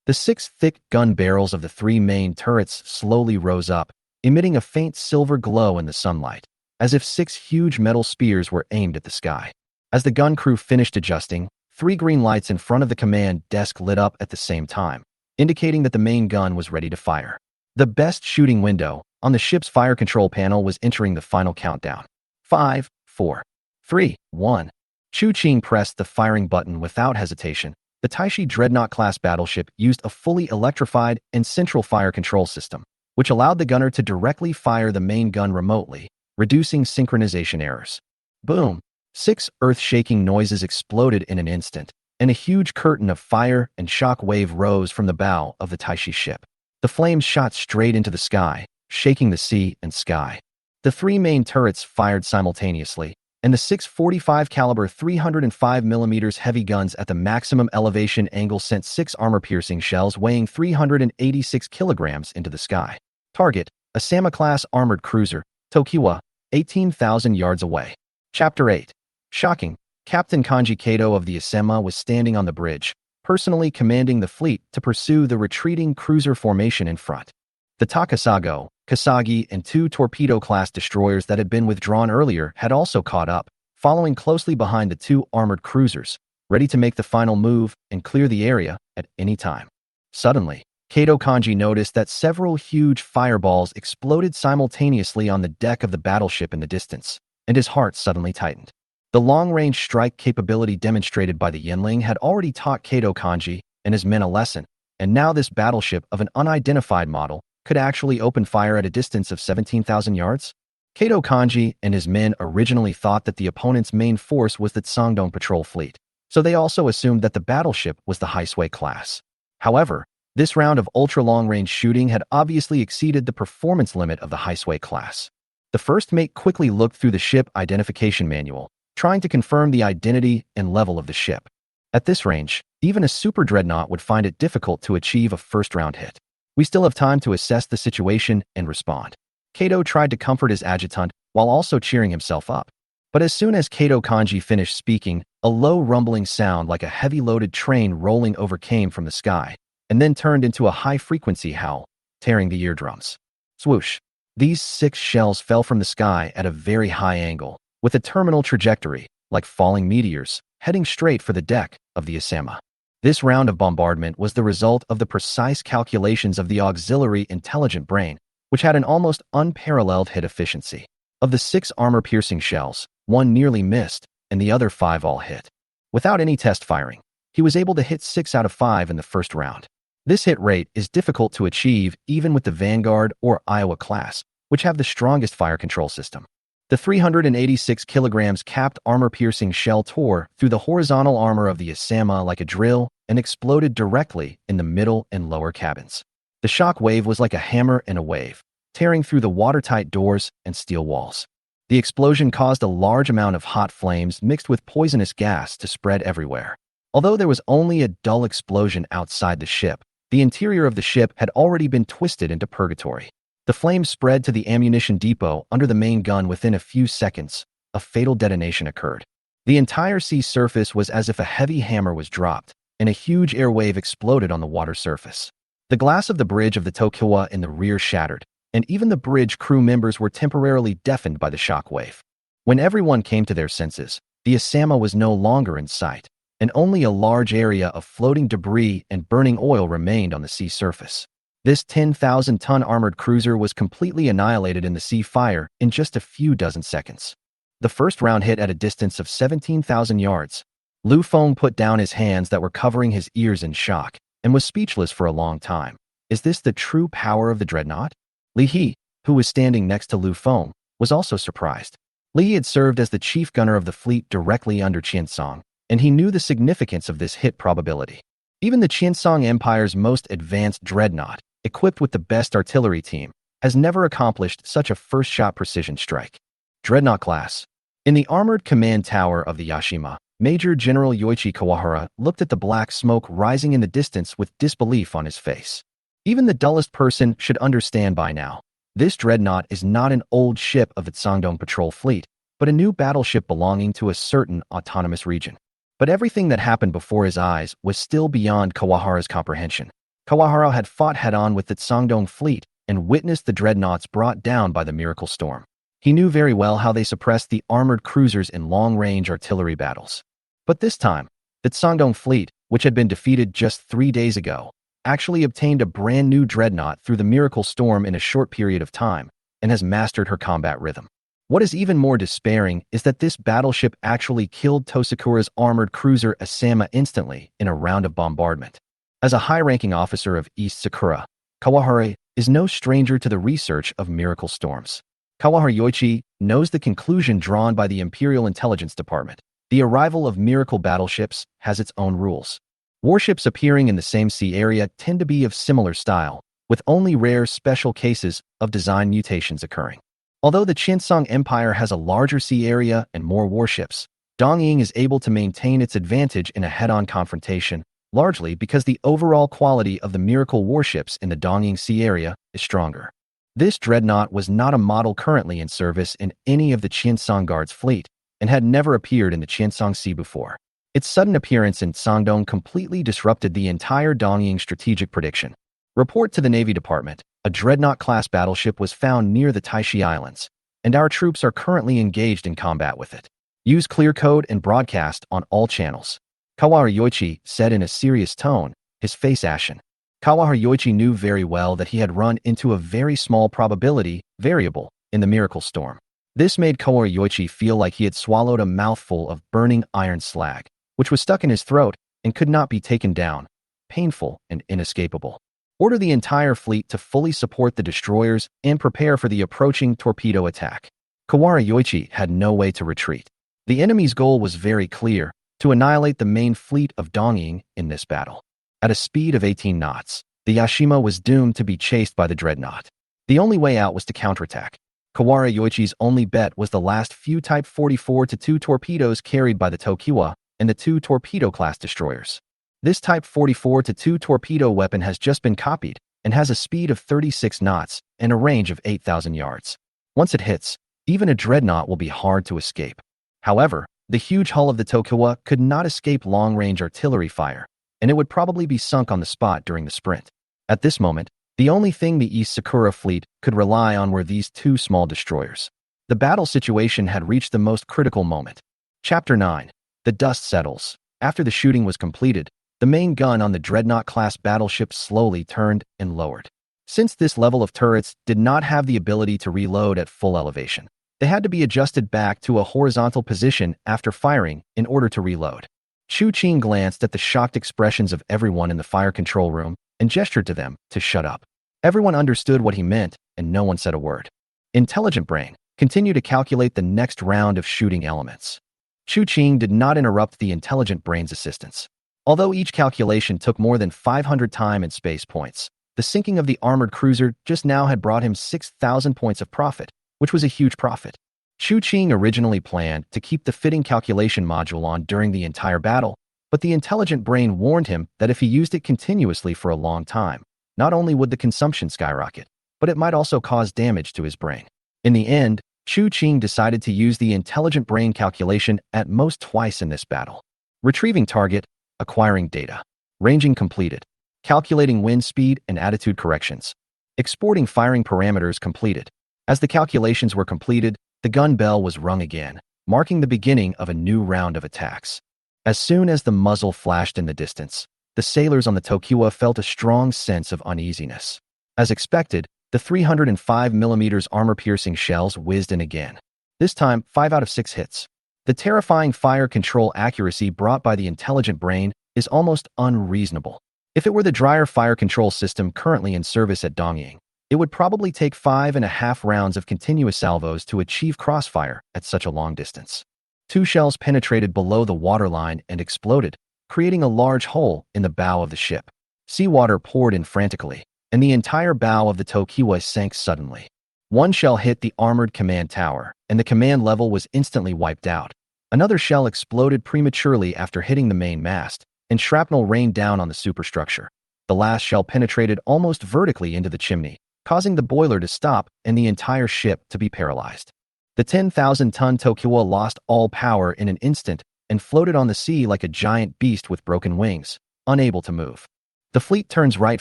The 6 thick gun barrels of the 3 main turrets slowly rose up, emitting a faint silver glow in the sunlight, as if 6 huge metal spears were aimed at the sky. As the gun crew finished adjusting, 3 green lights in front of the command desk lit up at the same time, indicating that the main gun was ready to fire. The best shooting window on the ship's fire control panel was entering the final countdown. 5, 4, 3, 1. Chu Qing pressed the firing button without hesitation. The Taixi Dreadnought-class battleship used a fully electrified and central fire control system, which allowed the gunner to directly fire the main gun remotely, reducing synchronization errors. Boom! 6 earth-shaking noises exploded in an instant, and a huge curtain of fire and shock wave rose from the bow of the Taixi ship. The flames shot straight into the sky, shaking the sea and sky. The three main turrets fired simultaneously, and the 6.45 caliber 305 mm heavy guns at the maximum elevation angle sent 6 armor-piercing shells weighing 386 kilograms into the sky. Target, a Sama-class armored cruiser, Tokiwa, 18,000 yards away. Chapter 8. Shocking. Captain Kanji Kato of the Isama was standing on the bridge, personally commanding the fleet to pursue the retreating cruiser formation in front. The Takasago, Kasagi, and 2 torpedo-class destroyers that had been withdrawn earlier had also caught up, following closely behind the 2 armored cruisers, ready to make the final move and clear the area at any time. Suddenly, Kato Kanji noticed that several huge fireballs exploded simultaneously on the deck of the battleship in the distance, and his heart suddenly tightened. The long-range strike capability demonstrated by the Yinling had already taught Kato Kanji and his men a lesson, and now this battleship of an unidentified model could actually open fire at a distance of 17,000 yards? Kato Kanji and his men originally thought that the opponent's main force was the Qiancang patrol fleet, so they also assumed that the battleship was the Haisui class. However, this round of ultra-long-range shooting had obviously exceeded the performance limit of the Haisui class. The first mate quickly looked through the ship identification manual, trying to confirm the identity and level of the ship. At this range, even a super dreadnought would find it difficult to achieve a first-round hit. We still have time to assess the situation and respond. Kato tried to comfort his adjutant while also cheering himself up. But as soon as Kato Kanji finished speaking, a low rumbling sound like a heavy-loaded train rolling overcame from the sky, and then turned into a high-frequency howl, tearing the eardrums. Swoosh! These 6 shells fell from the sky at a very high angle, with a terminal trajectory, like falling meteors, heading straight for the deck of the Isama. This round of bombardment was the result of the precise calculations of the auxiliary intelligent brain, which had an almost unparalleled hit efficiency. Of the 6 armor-piercing shells, 1 nearly missed, and the other 5 all hit. Without any test firing, he was able to hit 6 out of 5 in the first round. This hit rate is difficult to achieve even with the Vanguard or Iowa class, which have the strongest fire control system. The 386 kilograms capped armor-piercing shell tore through the horizontal armor of the Isama like a drill and exploded directly in the middle and lower cabins. The shock wave was like a hammer and a wave, tearing through the watertight doors and steel walls. The explosion caused a large amount of hot flames mixed with poisonous gas to spread everywhere. Although there was only a dull explosion outside the ship, the interior of the ship had already been twisted into purgatory. The flames spread to the ammunition depot under the main gun within a few seconds. A fatal detonation occurred. The entire sea surface was as if a heavy hammer was dropped, and a huge air wave exploded on the water surface. The glass of the bridge of the Tokiwa in the rear shattered, and even the bridge crew members were temporarily deafened by the shock wave. When everyone came to their senses, the Isama was no longer in sight, and only a large area of floating debris and burning oil remained on the sea surface. This 10,000-ton armored cruiser was completely annihilated in the sea fire in just a few dozen seconds. The first round hit at a distance of 17,000 yards. Lu Feng put down his hands that were covering his ears in shock and was speechless for a long time. Is this the true power of the dreadnought? Li He, who was standing next to Lu Feng, was also surprised. Li had served as the chief gunner of the fleet directly under Qiancang, and he knew the significance of this hit probability. Even the Qiancang Empire's most advanced dreadnought, equipped with the best artillery team, has never accomplished such a first-shot precision strike. Dreadnought class. In the armored command tower of the Yashima, Major General Yoichi Kawahara looked at the black smoke rising in the distance with disbelief on his face. Even the dullest person should understand by now. This dreadnought is not an old ship of the Qiancang patrol fleet, but a new battleship belonging to a certain autonomous region. But everything that happened before his eyes was still beyond Kawahara's comprehension. Kawahara had fought head-on with the Qiancang fleet and witnessed the dreadnoughts brought down by the miracle storm. He knew very well how they suppressed the armored cruisers in long-range artillery battles. But this time, the Qiancang fleet, which had been defeated just 3 days ago, actually obtained a brand new dreadnought through the miracle storm in a short period of time and has mastered her combat rhythm. What is even more despairing is that this battleship actually killed Tosakura's armored cruiser Isama instantly in a round of bombardment. As a high-ranking officer of East Sakura, Kawahara is no stranger to the research of miracle storms. Kawahara Yoichi knows the conclusion drawn by the Imperial Intelligence Department. The arrival of miracle battleships has its own rules. Warships appearing in the same sea area tend to be of similar style, with only rare special cases of design mutations occurring. Although the Qiancang Empire has a larger sea area and more warships, Dongying is able to maintain its advantage in a head-on confrontation, largely because the overall quality of the miracle warships in the Dongying Sea area is stronger. This dreadnought was not a model currently in service in any of the Qiancang Guard's fleet and had never appeared in the Qiancang Sea before. Its sudden appearance in Sangdong completely disrupted the entire Dongying strategic prediction. Report to the Navy Department. A dreadnought-class battleship was found near the Taixi Islands, and our troops are currently engaged in combat with it. Use clear code and broadcast on all channels. Kawahara Yoichi said in a serious tone, his face ashen. Kawahara Yoichi knew very well that he had run into a very small probability variable in the miracle storm. This made Kawahara Yoichi feel like he had swallowed a mouthful of burning iron slag, which was stuck in his throat and could not be taken down, painful and inescapable. Order the entire fleet to fully support the destroyers and prepare for the approaching torpedo attack. Kawahara Yoichi had no way to retreat. The enemy's goal was very clear, to annihilate the main fleet of Dongying in this battle. At a speed of 18 knots, the Yashima was doomed to be chased by the dreadnought. The only way out was to counterattack. Kawahara Yoichi's only bet was the last few Type 44-2 torpedoes carried by the Tokiwa and the 2 torpedo-class destroyers. This Type 44-2 torpedo weapon has just been copied and has a speed of 36 knots and a range of 8,000 yards. Once it hits, even a dreadnought will be hard to escape. However, the huge hull of the Tokiwa could not escape long-range artillery fire, and it would probably be sunk on the spot during the sprint. At this moment, the only thing the East Sakura fleet could rely on were these 2 small destroyers. The battle situation had reached the most critical moment. Chapter 9. The dust settles. After the shooting was completed, the main gun on the dreadnought-class battleship slowly turned and lowered. Since this level of turrets did not have the ability to reload at full elevation, they had to be adjusted back to a horizontal position after firing in order to reload. Chu Qing glanced at the shocked expressions of everyone in the fire control room and gestured to them to shut up. Everyone understood what he meant, and no one said a word. Intelligent Brain, continue to calculate the next round of shooting elements. Chu Qing did not interrupt the Intelligent Brain's assistance. Although each calculation took more than 500 time and space points, the sinking of the armored cruiser just now had brought him 6,000 points of profit, which was a huge profit. Chu Qing originally planned to keep the fitting calculation module on during the entire battle, but the Intelligent Brain warned him that if he used it continuously for a long time, not only would the consumption skyrocket, but it might also cause damage to his brain. In the end, Chu Qing decided to use the Intelligent Brain calculation at most twice in this battle. Retrieving target, acquiring data, ranging completed, calculating wind speed and attitude corrections, exporting firing parameters completed. As the calculations were completed, the gun bell was rung again, marking the beginning of a new round of attacks. As soon as the muzzle flashed in the distance, the sailors on the Tokiwa felt a strong sense of uneasiness. As expected, the 305mm armor-piercing shells whizzed in again. This time, 5 out of 6 hits. The terrifying fire control accuracy brought by the Intelligent Brain is almost unreasonable. If it were the drier fire control system currently in service at Dongying, it would probably take 5.5 rounds of continuous salvos to achieve crossfire at such a long distance. 2 shells penetrated below the waterline and exploded, creating a large hole in the bow of the ship. Seawater poured in frantically, and the entire bow of the Tokiwa sank suddenly. 1 shell hit the armored command tower, and the command level was instantly wiped out. Another shell exploded prematurely after hitting the main mast, and shrapnel rained down on the superstructure. The last shell penetrated almost vertically into the chimney, causing the boiler to stop and the entire ship to be paralyzed. The 10,000-ton Tokiwa lost all power in an instant and floated on the sea like a giant beast with broken wings, unable to move. The fleet turns right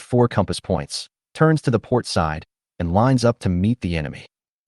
4 compass points, turns to the port side, and lines up to meet the enemy.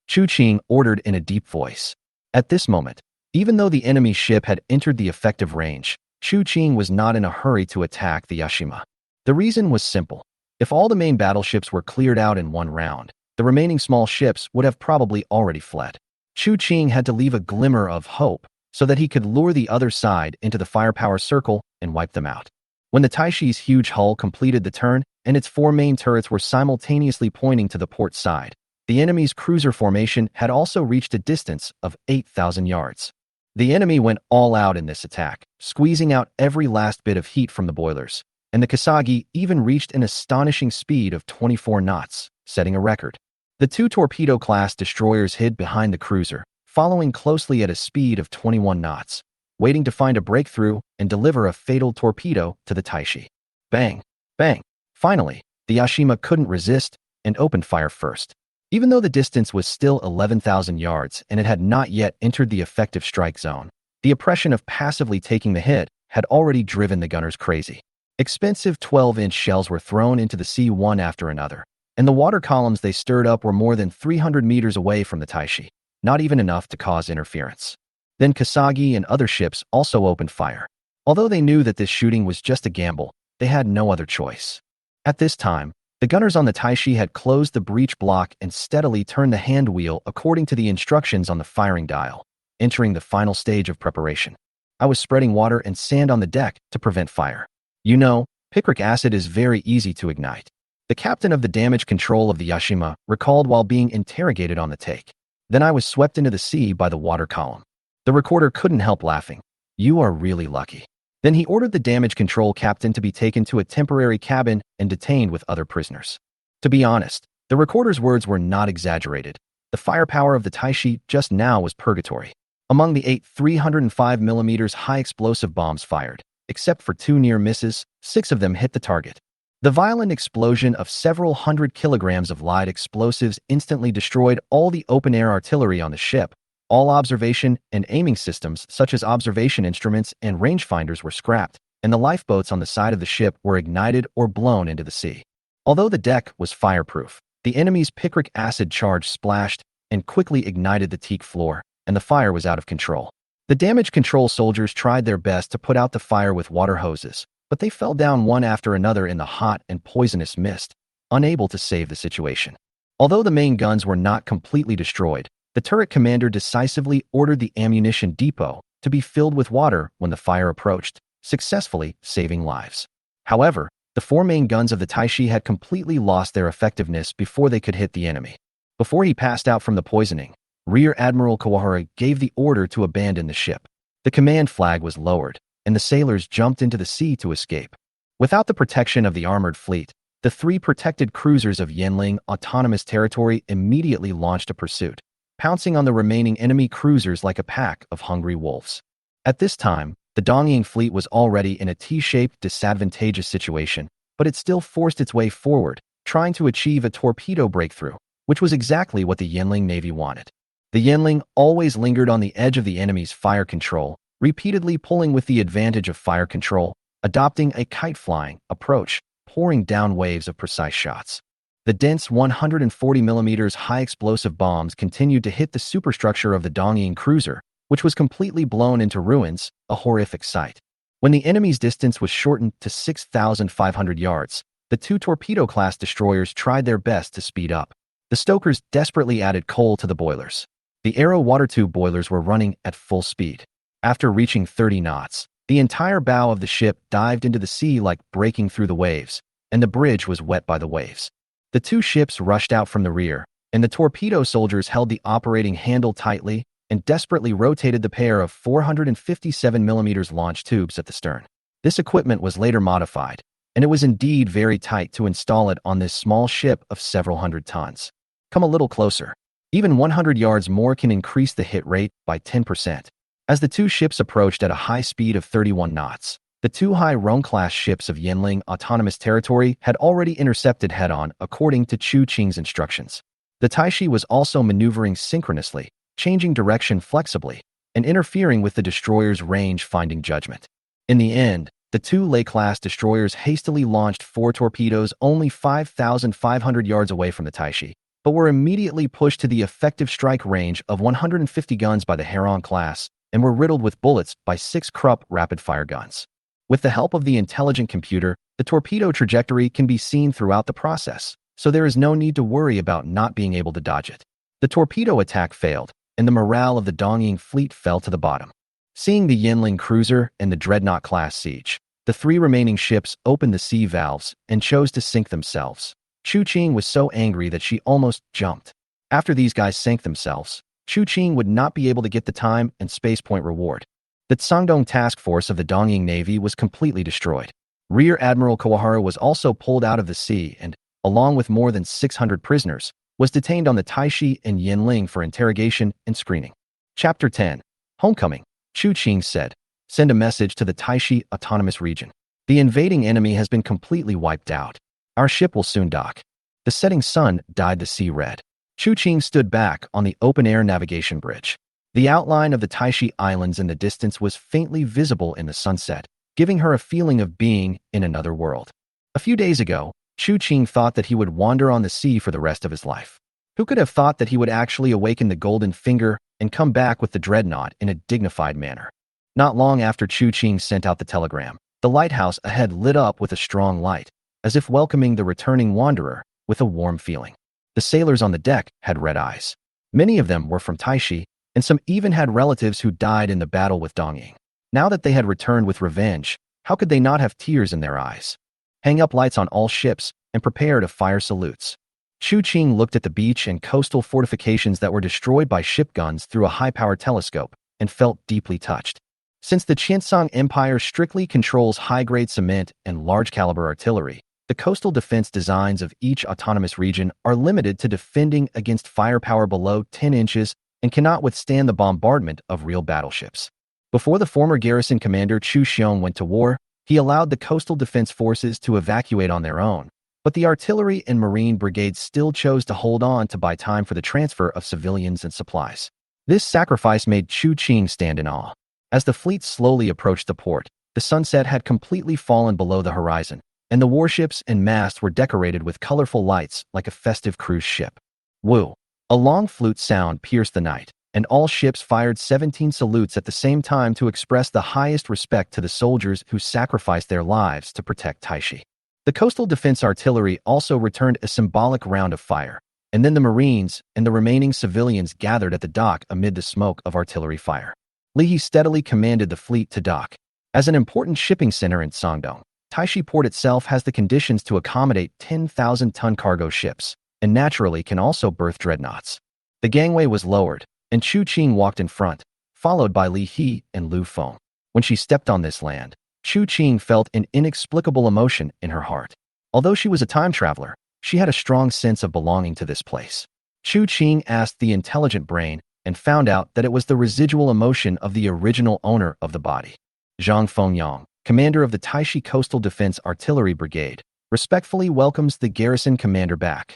Chu Qing ordered in a deep voice. At this moment, even though the enemy ship had entered the effective range, Chu Qing was not in a hurry to attack the Yashima. The reason was simple. If all the main battleships were cleared out in one round, the remaining small ships would have probably already fled. Chu Qing had to leave a glimmer of hope so that he could lure the other side into the firepower circle and wipe them out. When the Taishi's huge hull completed the turn and its 4 main turrets were simultaneously pointing to the port side, the enemy's cruiser formation had also reached a distance of 8,000 yards. The enemy went all out in this attack, squeezing out every last bit of heat from the boilers, and the Kasagi even reached an astonishing speed of 24 knots, setting a record. The two torpedo-class destroyers hid behind the cruiser, following closely at a speed of 21 knots, waiting to find a breakthrough and deliver a fatal torpedo to the Taixi. Bang! Bang! Finally, the Yashima couldn't resist and opened fire first. Even though the distance was still 11,000 yards and it had not yet entered the effective strike zone, the oppression of passively taking the hit had already driven the gunners crazy. Expensive 12-inch shells were thrown into the sea one after another, and the water columns they stirred up were more than 300 meters away from the Taixi, not even enough to cause interference. Then Kasagi and other ships also opened fire. Although they knew that this shooting was just a gamble, they had no other choice. At this time, the gunners on the Taixi had closed the breech block and steadily turned the hand wheel according to the instructions on the firing dial, entering the final stage of preparation. I was spreading water and sand on the deck to prevent fire. You know, picric acid is very easy to ignite. The captain of the damage control of the Yashima recalled while being interrogated on the take. Then I was swept into the sea by the water column. The recorder couldn't help laughing. You are really lucky. Then he ordered the damage control captain to be taken to a temporary cabin and detained with other prisoners. To be honest, the recorder's words were not exaggerated. The firepower of the Taixi just now was purgatory. Among the 8 305mm high explosive bombs fired, except for 2 near misses, 6 of them hit the target. The violent explosion of several hundred kilograms of light explosives instantly destroyed all the open-air artillery on the ship. All observation and aiming systems, such as observation instruments and rangefinders, were scrapped, and the lifeboats on the side of the ship were ignited or blown into the sea. Although the deck was fireproof, the enemy's picric acid charge splashed and quickly ignited the teak floor, and the fire was out of control. The damage control soldiers tried their best to put out the fire with water hoses, but they fell down one after another in the hot and poisonous mist, unable to save the situation. Although the main guns were not completely destroyed, the turret commander decisively ordered the ammunition depot to be filled with water when the fire approached, successfully saving lives. However, the 4 main guns of the Taixi had completely lost their effectiveness before they could hit the enemy. Before he passed out from the poisoning, Rear Admiral Kawahara gave the order to abandon the ship. The command flag was lowered, and the sailors jumped into the sea to escape. Without the protection of the armored fleet, the 3 protected cruisers of Yanling Autonomous Territory immediately launched a pursuit, pouncing on the remaining enemy cruisers like a pack of hungry wolves. At this time, the Dongying fleet was already in a T-shaped disadvantageous situation, but it still forced its way forward, trying to achieve a torpedo breakthrough, which was exactly what the Yanling Navy wanted. The Yanling always lingered on the edge of the enemy's fire control, repeatedly pulling with the advantage of fire control, adopting a kite-flying approach, pouring down waves of precise shots. The dense 140mm high explosive bombs continued to hit the superstructure of the Dongying cruiser, which was completely blown into ruins, a horrific sight. When the enemy's distance was shortened to 6,500 yards, the 2 torpedo-class destroyers tried their best to speed up. The stokers desperately added coal to the boilers. The Aero water tube boilers were running at full speed. After reaching 30 knots, the entire bow of the ship dived into the sea like breaking through the waves, and the bridge was wet by the waves. The 2 ships rushed out from the rear, and the torpedo soldiers held the operating handle tightly and desperately rotated the pair of 457mm launch tubes at the stern. This equipment was later modified, and it was indeed very tight to install it on this small ship of several hundred tons. Come a little closer. Even 100 yards more can increase the hit rate by 10%. As the 2 ships approached at a high speed of 31 knots, the 2 Hai-Rong-class ships of Yanling Autonomous Territory had already intercepted head-on according to Chu Qing's instructions. The Taixi was also maneuvering synchronously, changing direction flexibly, and interfering with the destroyer's range-finding judgment. In the end, the 2 Lei-class destroyers hastily launched 4 torpedoes only 5,500 yards away from the Taixi, but were immediately pushed to the effective strike range of 150 guns by the Heron class and were riddled with bullets by 6 Krupp rapid-fire guns. With the help of the intelligent computer, the torpedo trajectory can be seen throughout the process, so there is no need to worry about not being able to dodge it. The torpedo attack failed, and the morale of the Dongying fleet fell to the bottom. Seeing the Yanling cruiser and the Dreadnought-class siege, the 3 remaining ships opened the sea valves and chose to sink themselves. Chu Qing was so angry that she almost jumped. After these guys sank themselves, Chu Qing would not be able to get the time and space point reward. The Tsangdong task force of the Dongying Navy was completely destroyed. Rear Admiral Kawahara was also pulled out of the sea and, along with more than 600 prisoners, was detained on the Taixi and Yinling for interrogation and screening. Chapter 10. Homecoming. Chu Qing said, "Send a message to the Taixi Autonomous Region. The invading enemy has been completely wiped out. Our ship will soon dock." The setting sun dyed the sea red. Chu Qing stood back on the open-air navigation bridge. The outline of the Taixi Islands in the distance was faintly visible in the sunset, giving her a feeling of being in another world. A few days ago, Chu Qing thought that he would wander on the sea for the rest of his life. Who could have thought that he would actually awaken the golden finger and come back with the dreadnought in a dignified manner? Not long after Chu Qing sent out the telegram, the lighthouse ahead lit up with a strong light, as if welcoming the returning wanderer with a warm feeling. The sailors on the deck had red eyes. Many of them were from Taixi, and some even had relatives who died in the battle with Dongying. Now that they had returned with revenge, how could they not have tears in their eyes? Hang up lights on all ships and prepare to fire salutes. Chu Qing looked at the beach and coastal fortifications that were destroyed by ship guns through a high-powered telescope and felt deeply touched. Since the Qiancang Empire strictly controls high-grade cement and large-caliber artillery, the coastal defense designs of each autonomous region are limited to defending against firepower below 10 inches and cannot withstand the bombardment of real battleships. Before the former garrison commander Chu Xiong went to war, he allowed the coastal defense forces to evacuate on their own, but the artillery and marine brigades still chose to hold on to buy time for the transfer of civilians and supplies. This sacrifice made Chu Qing stand in awe. As the fleet slowly approached the port, the sunset had completely fallen below the horizon, and the warships and masts were decorated with colorful lights like a festive cruise ship. Woo! A long flute sound pierced the night, and all ships fired 17 salutes at the same time to express the highest respect to the soldiers who sacrificed their lives to protect Taixi. The coastal defense artillery also returned a symbolic round of fire, and then the Marines and the remaining civilians gathered at the dock amid the smoke of artillery fire. Li He steadily commanded the fleet to dock. As an important shipping center in Sangdong, Taixi port itself has the conditions to accommodate 10,000-ton cargo ships, and naturally can also berth dreadnoughts. The gangway was lowered, and Chu Qing walked in front, followed by Li He and Lu Feng. When she stepped on this land, Chu Qing felt an inexplicable emotion in her heart. Although she was a time traveler, she had a strong sense of belonging to this place. Chu Qing asked the intelligent brain and found out that it was the residual emotion of the original owner of the body. Zhang Fengyang, commander of the Taixi Coastal Defense Artillery Brigade, respectfully welcomes the garrison commander back.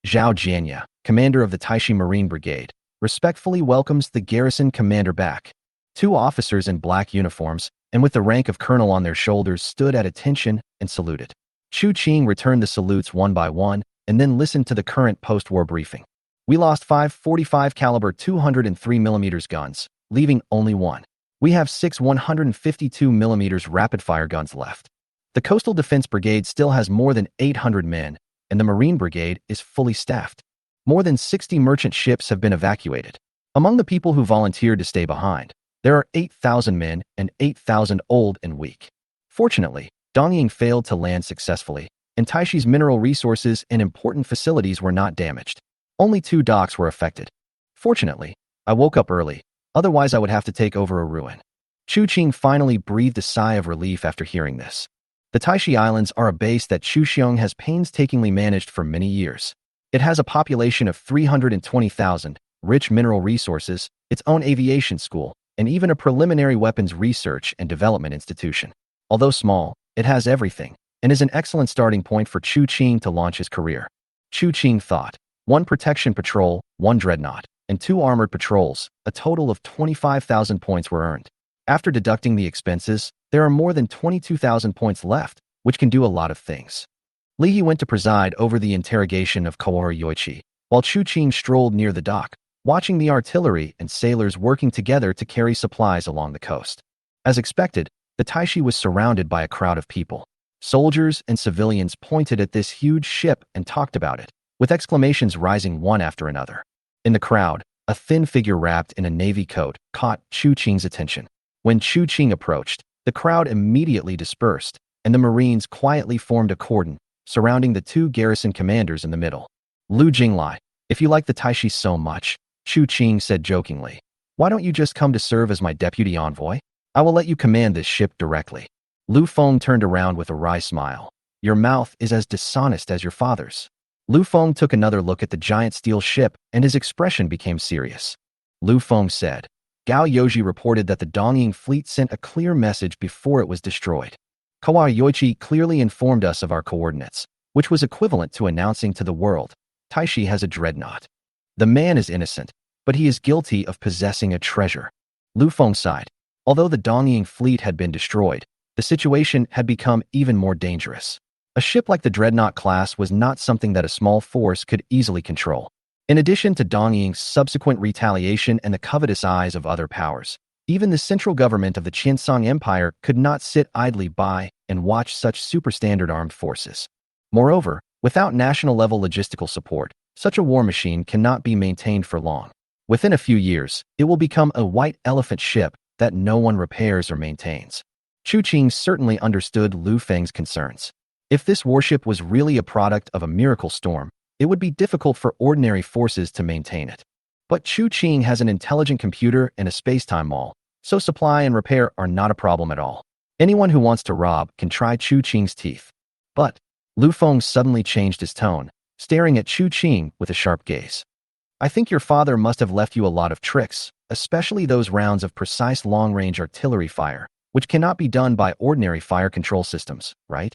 Zhao Jianya, commander of the Taixi Marine Brigade, respectfully welcomes the garrison commander back. Two officers in black uniforms, and with the rank of colonel on their shoulders, stood at attention and saluted. Chu Qing returned the salutes one by one and then listened to the current post-war briefing. "We lost 5 45 caliber 203 mm guns, leaving only one. We have 6 152 mm rapid-fire guns left. The Coastal Defense Brigade still has more than 800 men, and the Marine Brigade is fully staffed. More than 60 merchant ships have been evacuated. Among the people who volunteered to stay behind, there are 8,000 men and 8,000 old and weak. Fortunately, Dongying failed to land successfully, and Taishi's mineral resources and important facilities were not damaged. Only 2 docks were affected. Fortunately, I woke up early, otherwise I would have to take over a ruin." Chu Qing finally breathed a sigh of relief after hearing this. The Taixi Islands are a base that Chu Xiong has painstakingly managed for many years. It has a population of 320,000, rich mineral resources, its own aviation school, and even a preliminary weapons research and development institution. Although small, it has everything, and is an excellent starting point for Chu Qing to launch his career. Chu Qing thought, 1 protection patrol, 1 dreadnought, and 2 armored patrols, a total of 25,000 points were earned. After deducting the expenses, there are more than 22,000 points left, which can do a lot of things. Li He went to preside over the interrogation of Kawara Yoichi, while Chu Qing strolled near the dock, watching the artillery and sailors working together to carry supplies along the coast. As expected, the Taixi was surrounded by a crowd of people. Soldiers and civilians pointed at this huge ship and talked about it, with exclamations rising one after another. In the crowd, a thin figure wrapped in a navy coat caught Chu Qing's attention. When Chu Qing approached, the crowd immediately dispersed, and the Marines quietly formed a cordon, surrounding the 2 garrison commanders in the middle. "Lu Jinglai, if you like the Taixi so much, Chu Qing said jokingly. Why don't you just come to serve as my deputy envoy? I will let you command this ship directly. Lu Feng turned around with a wry smile. Your mouth is as dishonest as your father's. Lu Feng took another look at the giant steel ship, and his expression became serious. Lu Feng said, Gao Yoji reported that the Dongying fleet sent a clear message before it was destroyed. Kawa Yoichi clearly informed us of our coordinates, which was equivalent to announcing to the world, Taixi has a dreadnought. The man is innocent, but he is guilty of possessing a treasure. Lu Feng sighed. Although the Dongying fleet had been destroyed, the situation had become even more dangerous. A ship like the Dreadnought class was not something that a small force could easily control. In addition to Dongying's subsequent retaliation and the covetous eyes of other powers, even the central government of the Qiancang Empire could not sit idly by and watch such superstandard armed forces. Moreover, without national-level logistical support, such a war machine cannot be maintained for long. Within a few years, it will become a white elephant ship that no one repairs or maintains. Chu Qing certainly understood Lu Feng's concerns. If this warship was really a product of a miracle storm, it would be difficult for ordinary forces to maintain it. But Chu Qing has an intelligent computer and a spacetime mall, so supply and repair are not a problem at all. Anyone who wants to rob can try Chu Qing's teeth. But Lu Feng suddenly changed his tone, staring at Chu Qing with a sharp gaze. I think your father must have left you a lot of tricks, especially those rounds of precise long-range artillery fire, which cannot be done by ordinary fire control systems, right?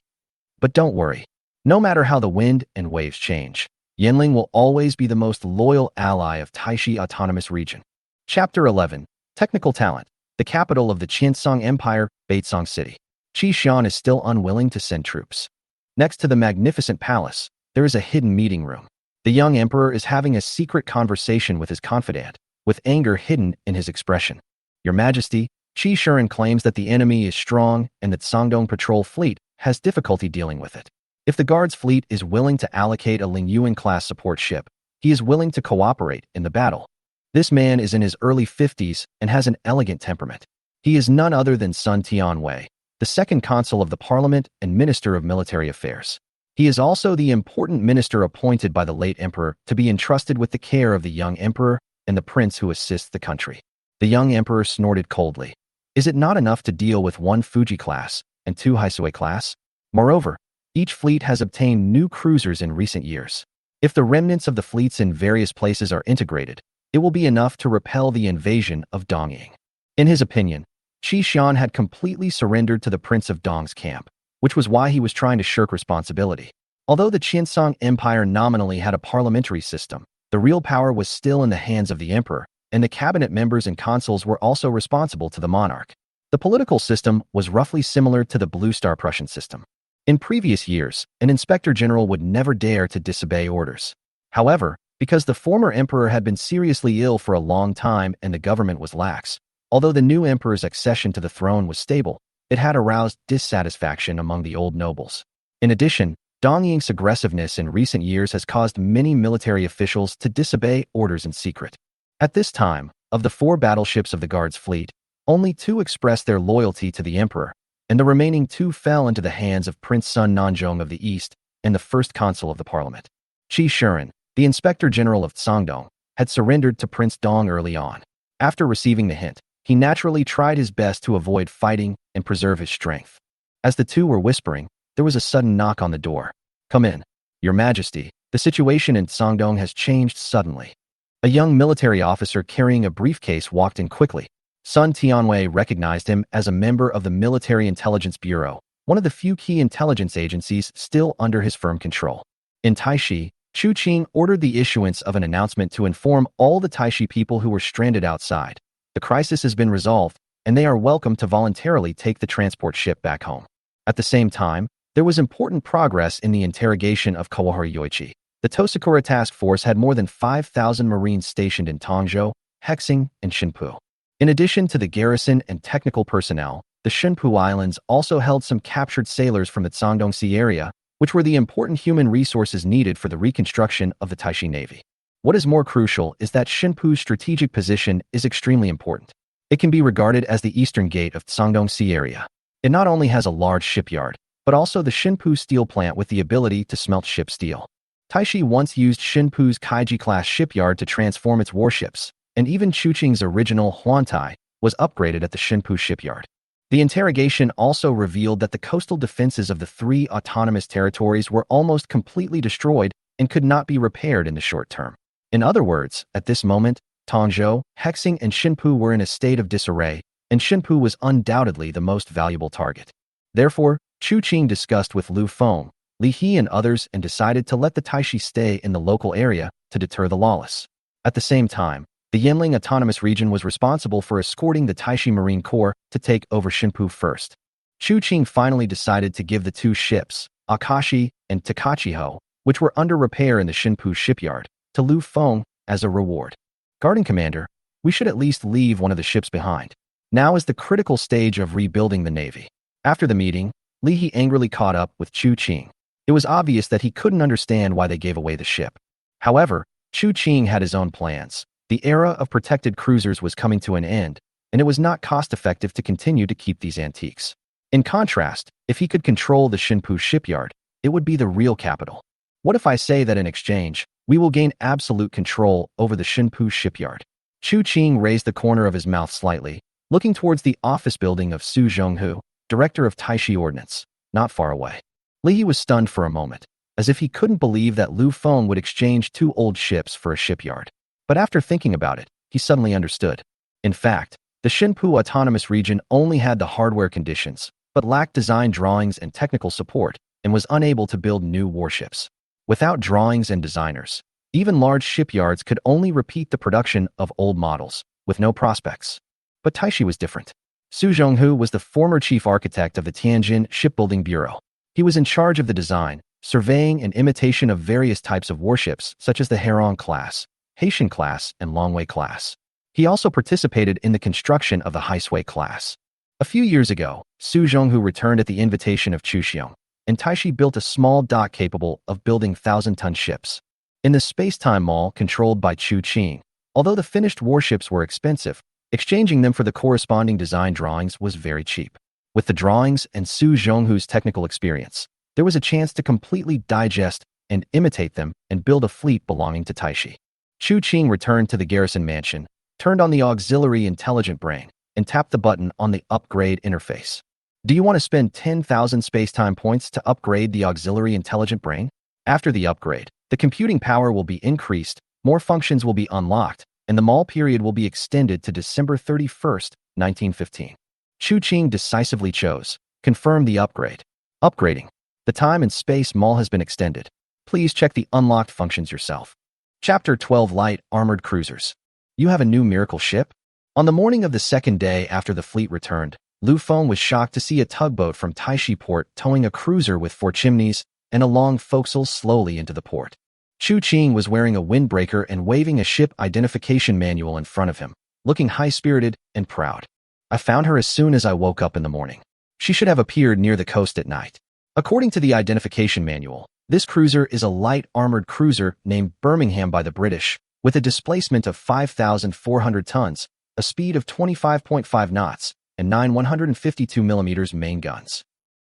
But don't worry. No matter how the wind and waves change, Yanling will always be the most loyal ally of Taixi Autonomous Region. Chapter 11. Technical Talent. The capital of the Qiancang Empire, Baitsong City. Qi Xian is still unwilling to send troops. Next to the magnificent palace, there is a hidden meeting room. The young emperor is having a secret conversation with his confidant, with anger hidden in his expression. Your Majesty, Qi Shuren claims that the enemy is strong and that Sangdong Patrol Fleet has difficulty dealing with it. If the Guards fleet is willing to allocate a Ling Yuan-class support ship, he is willing to cooperate in the battle. This man is in his early 50s and has an elegant temperament. He is none other than Sun Tianwei, the second consul of the parliament and minister of military affairs. He is also the important minister appointed by the late emperor to be entrusted with the care of the young emperor and the prince who assists the country. The young emperor snorted coldly. Is it not enough to deal with one Fuji class and two Haisui class? Moreover, each fleet has obtained new cruisers in recent years. If the remnants of the fleets in various places are integrated, it will be enough to repel the invasion of Dongying. In his opinion, Qi Xian had completely surrendered to the Prince of Dong's camp, which was why he was trying to shirk responsibility. Although the Qiancang Empire nominally had a parliamentary system, the real power was still in the hands of the emperor, and the cabinet members and consuls were also responsible to the monarch. The political system was roughly similar to the Blue Star Prussian system. In previous years, an inspector general would never dare to disobey orders. However, because the former emperor had been seriously ill for a long time and the government was lax, although the new emperor's accession to the throne was stable, it had aroused dissatisfaction among the old nobles. In addition, Dongying's aggressiveness in recent years has caused many military officials to disobey orders in secret. At this time, of the 4 battleships of the Guards fleet, only 2 expressed their loyalty to the emperor, and the remaining 2 fell into the hands of Prince Sun Nanzhong of the East and the first consul of the parliament. Qi Shuren, the inspector general of Sangdong, had surrendered to Prince Dong early on. After receiving the hint, he naturally tried his best to avoid fighting and preserve his strength. As the 2 were whispering, there was a sudden knock on the door. Come in. Your Majesty, the situation in Sangdong has changed suddenly. A young military officer carrying a briefcase walked in quickly. Sun Tianwei recognized him as a member of the Military Intelligence Bureau, one of the few key intelligence agencies still under his firm control. In Taixi, Chu Qing ordered the issuance of an announcement to inform all the Taixi people who were stranded outside. The crisis has been resolved, and they are welcome to voluntarily take the transport ship back home. At the same time, there was important progress in the interrogation of Kawaha Yoichi. The Tosakura task force had more than 5,000 Marines stationed in Tongzhou, Hexing, and Xinpu. In addition to the garrison and technical personnel, the Xinpu Islands also held some captured sailors from the Sangdong Sea area, which were the important human resources needed for the reconstruction of the Taixi Navy. What is more crucial is that Xinpu's strategic position is extremely important. It can be regarded as the eastern gate of Sangdong Sea area. It not only has a large shipyard, but also the Xinpu steel plant with the ability to smelt ship steel. Taixi once used Xinpu's Kaiji-class shipyard to transform its warships, and even Qiancang's original Huantai was upgraded at the Xinpu shipyard. The interrogation also revealed that the coastal defenses of the three autonomous territories were almost completely destroyed and could not be repaired in the short term. In other words, at this moment, Tongzhou, Hexing, and Xinpu were in a state of disarray, and Xinpu was undoubtedly the most valuable target. Therefore, Chu Qing discussed with Lu Feng, Li He, and others and decided to let the Taixi stay in the local area to deter the lawless. At the same time, the Yanling Autonomous Region was responsible for escorting the Taixi Marine Corps to take over Xinpu first. Chu Qing finally decided to give the two ships, Akashi and Takachiho, which were under repair in the Xinpu shipyard, to Lu Feng as a reward. Guarding Commander, we should at least leave one of the ships behind. Now is the critical stage of rebuilding the navy. After the meeting, Li He angrily caught up with Chu Qing. It was obvious that he couldn't understand why they gave away the ship. However, Chu Qing had his own plans. The era of protected cruisers was coming to an end, and it was not cost-effective to continue to keep these antiques. In contrast, if he could control the Xinpu shipyard, it would be the real capital. What if I say that in exchange, we will gain absolute control over the Xinpu shipyard? Chu Qing raised the corner of his mouth slightly, looking towards the office building of Su Zhonghu, director of Taixi Ordnance, not far away. Li He was stunned for a moment, as if he couldn't believe that Lu Feng would exchange two old ships for a shipyard. But after thinking about it, he suddenly understood. In fact, the Xinpu Autonomous Region only had the hardware conditions, but lacked design drawings and technical support, and was unable to build new warships. Without drawings and designers, even large shipyards could only repeat the production of old models, with no prospects. But Taixi was different. Su Zhonghu was the former chief architect of the Tianjin Shipbuilding Bureau. He was in charge of the design, surveying, and imitation of various types of warships, such as the Heron class, Haitian class, and Longwei class. He also participated in the construction of the Haisui class. A few years ago, Su Zhonghu returned at the invitation of Chu Xiong, and Taixi built a small dock capable of building 1,000-ton ships. In the Spacetime Mall controlled by Chu Qing, although the finished warships were expensive, exchanging them for the corresponding design drawings was very cheap. With the drawings and Su Zhonghu's technical experience, there was a chance to completely digest and imitate them and build a fleet belonging to Taixi. Chu Qing returned to the garrison mansion, turned on the auxiliary intelligent brain, and tapped the button on the upgrade interface. Do you want to spend 10,000 spacetime points to upgrade the auxiliary intelligent brain? After the upgrade, the computing power will be increased, more functions will be unlocked, and the mall period will be extended to December 31st, 1915. Chu Qing decisively chose, confirm the upgrade. Upgrading. The time and space mall has been extended. Please check the unlocked functions yourself. Chapter 12 Light Armored Cruisers. You have a new miracle ship? On the morning of the second day after the fleet returned, Lu Feng was shocked to see a tugboat from Taixi port towing a cruiser with 4 chimneys and a long forecastle slowly into the port. Chu Qing was wearing a windbreaker and waving a ship identification manual in front of him, looking high-spirited and proud. I found her as soon as I woke up in the morning. She should have appeared near the coast at night. According to the identification manual, this cruiser is a light armored cruiser named Birmingham by the British, with a displacement of 5,400 tons, a speed of 25.5 knots, and 9 152mm main guns.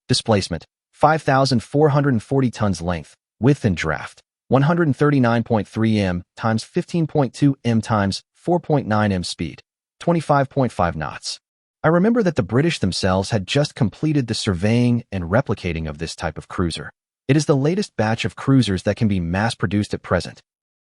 Displacement, 5,440 tons length, width and draft, 139.3 m times 15.2 m times 4.9 m speed, 25.5 knots. I remember that the British themselves had just completed the surveying and replicating of this type of cruiser. It is the latest batch of cruisers that can be mass-produced at present.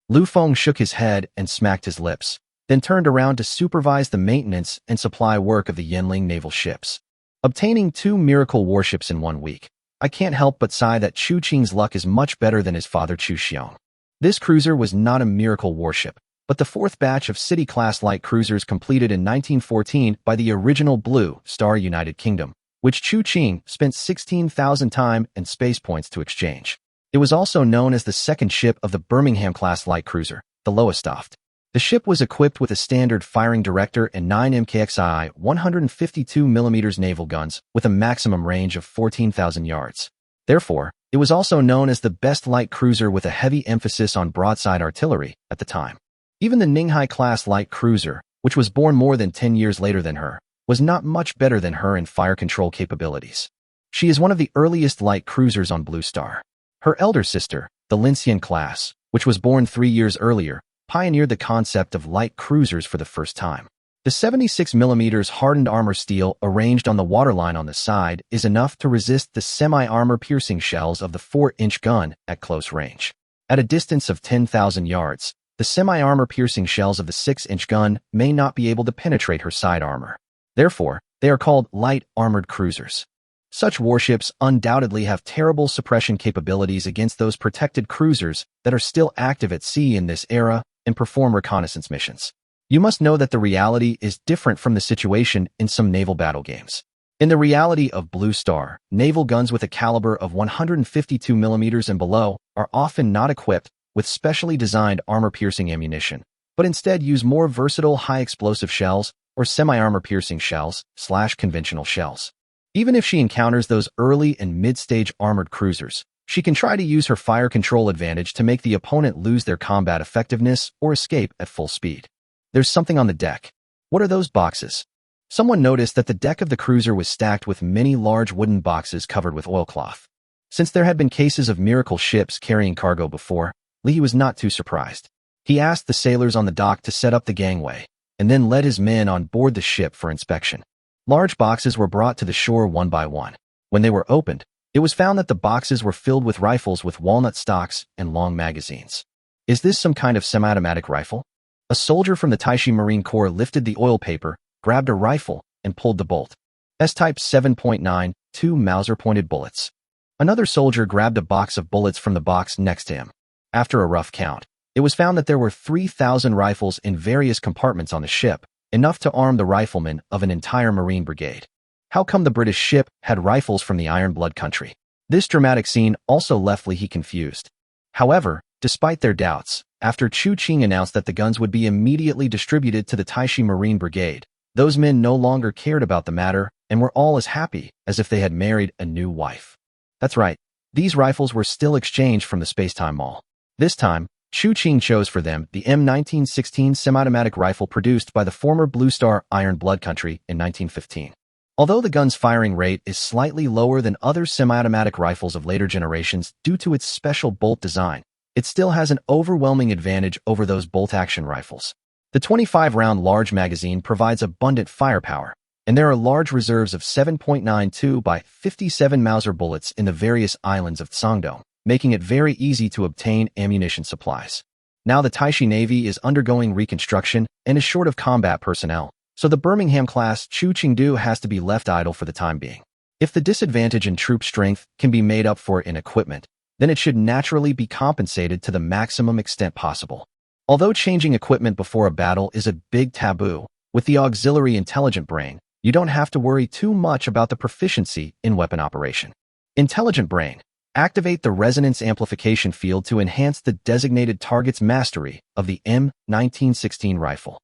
Lu Feng shook his head and smacked his lips, then turned around to supervise the maintenance and supply work of the Yanling naval ships. Obtaining 2 miracle warships in 1 week, I can't help but sigh that Chu Qing's luck is much better than his father Chu Xiong. This cruiser was not a miracle warship, but the 4th batch of City-class light cruisers completed in 1914 by the original Blue Star United Kingdom, which Chu Qing spent 16,000 time and space points to exchange. It was also known as the second ship of the Birmingham-class light cruiser, the Lowestoft. The ship was equipped with a standard firing director and 9 MKXI 152mm naval guns with a maximum range of 14,000 yards. Therefore, it was also known as the best light cruiser with a heavy emphasis on broadside artillery at the time. Even the Ninghai-class light cruiser, which was born more than 10 years later than her, was not much better than her in fire control capabilities. She is one of the earliest light cruisers on Blue Star. Her elder sister, The Lincian class, which was born 3 years earlier, pioneered the concept of light cruisers for the first time. The 76mm hardened armor steel arranged on the waterline on the side is enough to resist the semi-armor-piercing shells of the 4-inch gun at close range. At a distance of 10,000 yards, the semi-armor-piercing shells of the 6-inch gun may not be able to penetrate her side armor. Therefore, they are called light armored cruisers. Such warships undoubtedly have terrible suppression capabilities against those protected cruisers that are still active at sea in this era and perform reconnaissance missions. You must know that the reality is different from the situation in some naval battle games. In the reality of Blue Star, naval guns with a caliber of 152mm and below are often not equipped with specially designed armor-piercing ammunition, but instead use more versatile high-explosive shells or semi-armor-piercing shells / conventional shells. Even if she encounters those early and mid-stage armored cruisers, she can try to use her fire control advantage to make the opponent lose their combat effectiveness or escape at full speed. There's something on the deck. What are those boxes? Someone noticed that the deck of the cruiser was stacked with many large wooden boxes covered with oilcloth. Since there had been cases of miracle ships carrying cargo before, Lee was not too surprised. He asked the sailors on the dock to set up the gangway, and then led his men on board the ship for inspection. Large boxes were brought to the shore one by one. When they were opened, it was found that the boxes were filled with rifles with walnut stocks and long magazines. Is this some kind of semi-automatic rifle? A soldier from the Taixi Marine Corps lifted the oil paper, grabbed a rifle, and pulled the bolt. S-type 7.9, 2 Mauser-pointed bullets. Another soldier grabbed a box of bullets from the box next to him. After a rough count, it was found that there were 3,000 rifles in various compartments on the ship, enough to arm the riflemen of an entire Marine brigade. How come the British ship had rifles from the Iron Blood country? This dramatic scene also left Lee confused. However, despite their doubts, after Qiancang announced that the guns would be immediately distributed to the Taixi Marine Brigade, those men no longer cared about the matter and were all as happy as if they had married a new wife. That's right, these rifles were still exchanged from the Spacetime Mall. This time, Qiancang chose for them the M1916 semi-automatic rifle produced by the former Blue Star Iron Blood country in 1915. Although the gun's firing rate is slightly lower than other semi-automatic rifles of later generations due to its special bolt design, it still has an overwhelming advantage over those bolt-action rifles. The 25-round large magazine provides abundant firepower, and there are large reserves of 7.92 by 57 Mauser bullets in the various islands of Qiancang, making it very easy to obtain ammunition supplies. Now the Taixi Navy is undergoing reconstruction and is short of combat personnel, so the Birmingham-class Qiancang has to be left idle for the time being. If the disadvantage in troop strength can be made up for in equipment, then it should naturally be compensated to the maximum extent possible. Although changing equipment before a battle is a big taboo, with the auxiliary intelligent brain, you don't have to worry too much about the proficiency in weapon operation. Intelligent brain. Activate the resonance amplification field to enhance the designated target's mastery of the M1916 rifle.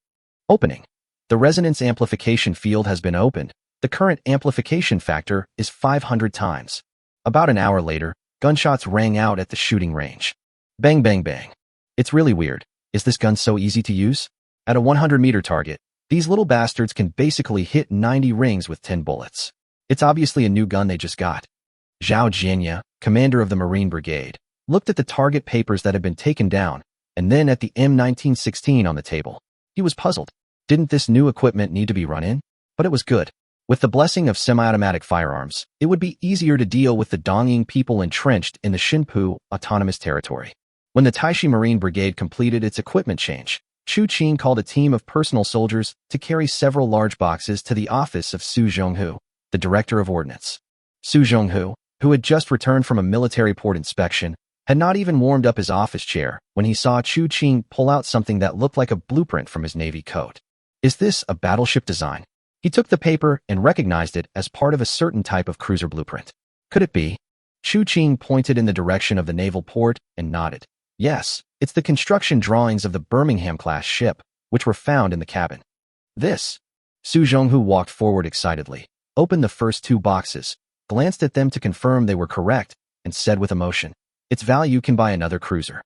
Opening. The resonance amplification field has been opened. The current amplification factor is 500 times. About an hour later, gunshots rang out at the shooting range. Bang, bang, bang. It's really weird. Is this gun so easy to use? At a 100-meter target, these little bastards can basically hit 90 rings with 10 bullets. It's obviously a new gun they just got. Zhao Jianya, commander of the Marine Brigade, looked at the target papers that had been taken down, and then at the M1916 on the table. He was puzzled. Didn't this new equipment need to be run in? But it was good. With the blessing of semi-automatic firearms, it would be easier to deal with the Dongying people entrenched in the Xinpu autonomous territory. When the Taixi Marine Brigade completed its equipment change, Qiancang called a team of personal soldiers to carry several large boxes to the office of Su Zhonghu, the director of ordnance. Su Zhonghu, who had just returned from a military port inspection, had not even warmed up his office chair when he saw Qiancang pull out something that looked like a blueprint from his navy coat. Is this a battleship design? He took the paper and recognized it as part of a certain type of cruiser blueprint. Could it be? Qiancang pointed in the direction of the naval port and nodded. Yes, it's the construction drawings of the Birmingham-class ship, which were found in the cabin. This. Su Zhonghu walked forward excitedly, opened the first 2 boxes, glanced at them to confirm they were correct, and said with emotion, its value can buy another cruiser.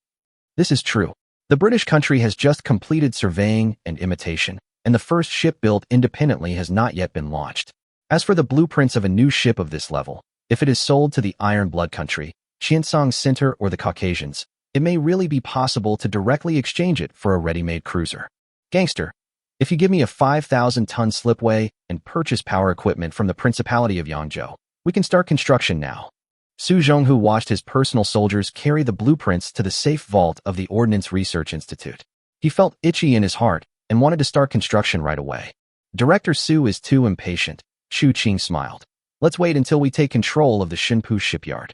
This is true. The British country has just completed surveying and imitation, and the first ship built independently has not yet been launched. As for the blueprints of a new ship of this level, if it is sold to the Iron Blood country, Qiancang Center or the Caucasians, it may really be possible to directly exchange it for a ready-made cruiser. Gangster, if you give me a 5,000-ton slipway and purchase power equipment from the Principality of Yangzhou, we can start construction now. Su Zhonghu watched his personal soldiers carry the blueprints to the safe vault of the Ordnance Research Institute. He felt itchy in his heart and wanted to start construction right away. Director Su is too impatient. Chu Qing smiled. Let's wait until we take control of the Xinpu shipyard.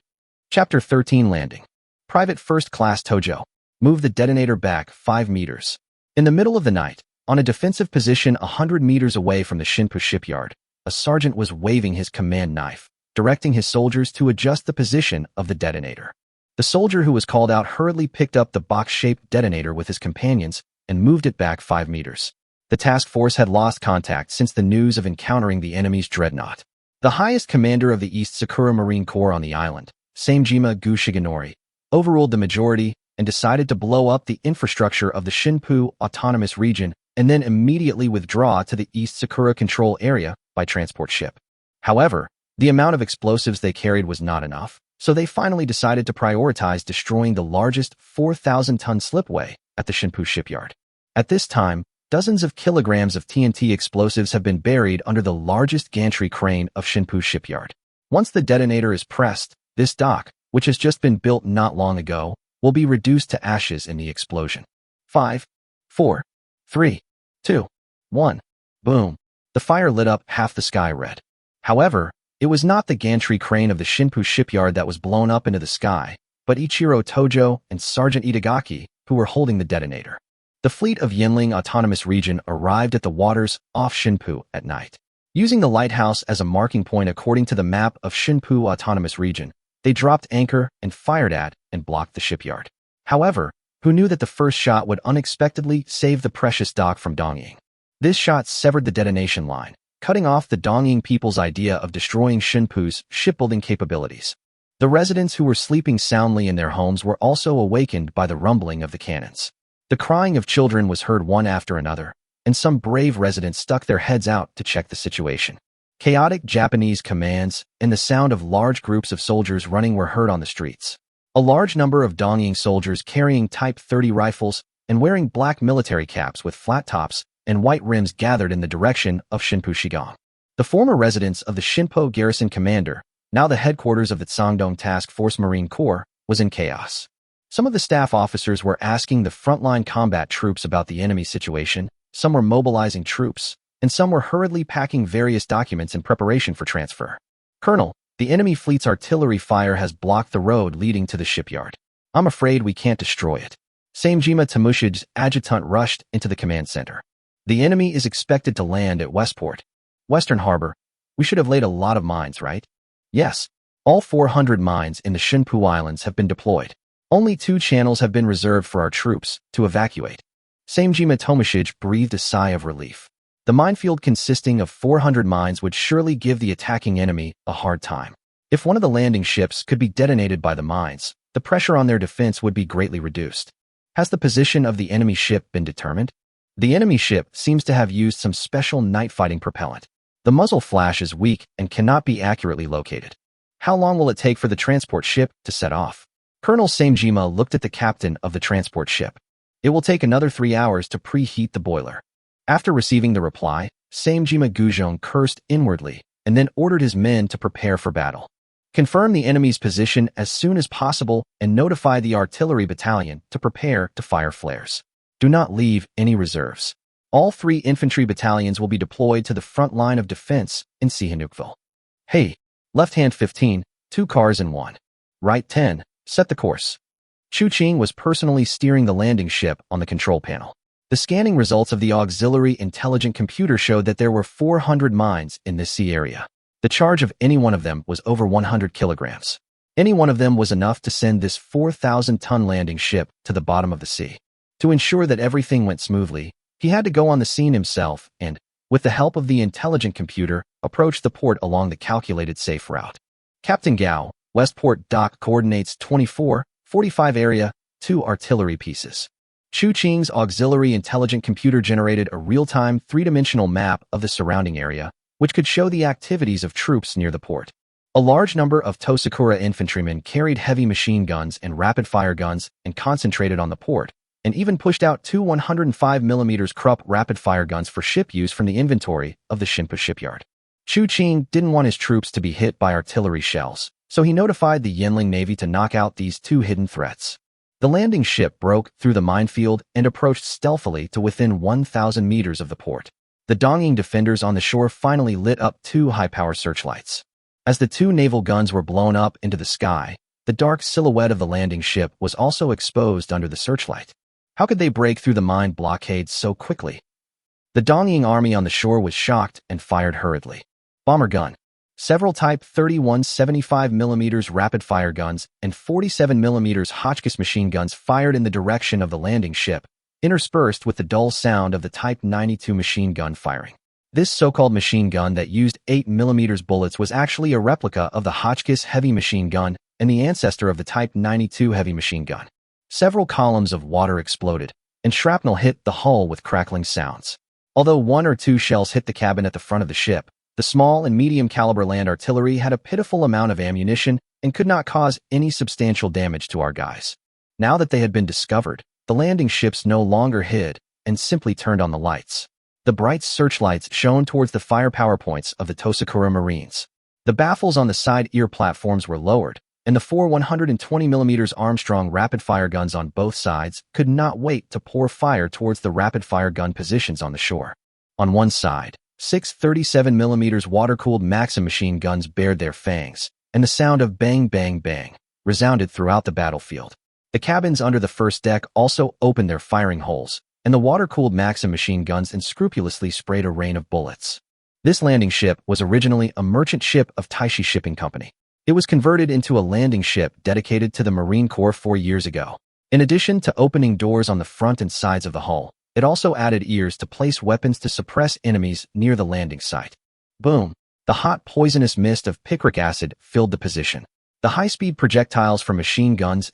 Chapter 13 Landing. Private First Class Tojo. Move the detonator back 5 meters. In the middle of the night, on a defensive position 100 meters away from the Xinpu shipyard, a sergeant was waving his command knife, directing his soldiers to adjust the position of the detonator. The soldier who was called out hurriedly picked up the box-shaped detonator with his companions and moved it back 5 meters. The task force had lost contact since the news of encountering the enemy's dreadnought. The highest commander of the East Sakura Marine Corps on the island, Samejima Gu Shigenori, overruled the majority and decided to blow up the infrastructure of the Xinpu Autonomous Region and then immediately withdraw to the East Sakura Control Area by transport ship. However, the amount of explosives they carried was not enough, so they finally decided to prioritize destroying the largest 4,000-ton slipway at the Xinpu shipyard. At this time, dozens of kilograms of TNT explosives have been buried under the largest gantry crane of Xinpu shipyard. Once the detonator is pressed, this dock, which has just been built not long ago, will be reduced to ashes in the explosion. 5, 4, 3, 2, 1. Boom. The fire lit up half the sky red. However, it was not the gantry crane of the Xinpu shipyard that was blown up into the sky, but Ichiro Tojo and Sergeant Itagaki, who were holding the detonator. The fleet of Yinling Autonomous Region arrived at the waters off Xinpu at night. Using the lighthouse as a marking point according to the map of Xinpu Autonomous Region, they dropped anchor and fired at and blocked the shipyard. However, who knew that the first shot would unexpectedly save the precious dock from Dongying? This shot severed the detonation line, cutting off the Dongying people's idea of destroying Xinpu's shipbuilding capabilities. The residents who were sleeping soundly in their homes were also awakened by the rumbling of the cannons. The crying of children was heard one after another, and some brave residents stuck their heads out to check the situation. Chaotic Japanese commands and the sound of large groups of soldiers running were heard on the streets. A large number of Dongying soldiers carrying Type 30 rifles and wearing black military caps with flat tops and white rims gathered in the direction of Xinpu Shigong. The former residence of the Xinpo garrison commander, now the headquarters of the Cangdong Task Force Marine Corps, was in chaos. Some of the staff officers were asking the frontline combat troops about the enemy situation, some were mobilizing troops, and some were hurriedly packing various documents in preparation for transfer. Colonel, the enemy fleet's artillery fire has blocked the road leading to the shipyard. I'm afraid we can't destroy it. Samejima Tamushid's adjutant rushed into the command center. The enemy is expected to land at Westport. Western Harbor. We should have laid a lot of mines, right? Yes. All 400 mines in the Xinpu Islands have been deployed. Only 2 channels have been reserved for our troops to evacuate. Samejima Tomushid breathed a sigh of relief. The minefield consisting of 400 mines would surely give the attacking enemy a hard time. If one of the landing ships could be detonated by the mines, the pressure on their defense would be greatly reduced. Has the position of the enemy ship been determined? The enemy ship seems to have used some special night-fighting propellant. The muzzle flash is weak and cannot be accurately located. How long will it take for the transport ship to set off? Colonel Samejima looked at the captain of the transport ship. It will take another 3 hours to preheat the boiler. After receiving the reply, Samejima Guzhong cursed inwardly and then ordered his men to prepare for battle. Confirm the enemy's position as soon as possible and notify the artillery battalion to prepare to fire flares. Do not leave any reserves. All 3 infantry battalions will be deployed to the front line of defense in Sihanoukville. Hey, left hand 15, 2 cars and 1. Right 10, set the course. Chu Qing was personally steering the landing ship on the control panel. The scanning results of the auxiliary intelligent computer showed that there were 400 mines in this sea area. The charge of any one of them was over 100 kilograms. Any one of them was enough to send this 4,000-ton landing ship to the bottom of the sea. To ensure that everything went smoothly, he had to go on the scene himself and, with the help of the intelligent computer, approach the port along the calculated safe route. Captain Gao, Westport dock coordinates 24:45 area, 2 artillery pieces. Chu Qing's auxiliary intelligent computer generated a real-time 3-dimensional map of the surrounding area, which could show the activities of troops near the port. A large number of Tosakura infantrymen carried heavy machine guns and rapid-fire guns and concentrated on the port, and even pushed out two 105mm Krupp rapid-fire guns for ship use from the inventory of the Shinpo shipyard. Qiancang didn't want his troops to be hit by artillery shells, so he notified the Yinling Navy to knock out these two hidden threats. The landing ship broke through the minefield and approached stealthily to within 1,000 meters of the port. The Dongying defenders on the shore finally lit up two high-power searchlights. As the two naval guns were blown up into the sky, the dark silhouette of the landing ship was also exposed under the searchlight. How could they break through the mine blockades so quickly? The Dongying army on the shore was shocked and fired hurriedly. Bomber gun. Several Type 31 75mm rapid-fire guns and 47mm Hotchkiss machine guns fired in the direction of the landing ship, interspersed with the dull sound of the Type 92 machine gun firing. This so-called machine gun that used 8mm bullets was actually a replica of the Hotchkiss heavy machine gun and the ancestor of the Type 92 heavy machine gun. Several columns of water exploded, and shrapnel hit the hull with crackling sounds. Although one or two shells hit the cabin at the front of the ship, the small and medium-caliber land artillery had a pitiful amount of ammunition and could not cause any substantial damage to our guys. Now that they had been discovered, the landing ships no longer hid and simply turned on the lights. The bright searchlights shone towards the firepower points of the Tosakura Marines. The baffles on the side ear platforms were lowered, and the four 120mm Armstrong rapid-fire guns on both sides could not wait to pour fire towards the rapid-fire gun positions on the shore. On one side, six 37mm water-cooled Maxim machine guns bared their fangs, and the sound of bang bang bang resounded throughout the battlefield. The cabins under the first deck also opened their firing holes, and the water-cooled Maxim machine guns unscrupulously sprayed a rain of bullets. This landing ship was originally a merchant ship of Taixi Shipping Company. It was converted into a landing ship dedicated to the Marine Corps 4 years ago. In addition to opening doors on the front and sides of the hull, it also added ears to place weapons to suppress enemies near the landing site. Boom! The hot poisonous mist of picric acid filled the position. The high-speed projectiles from machine guns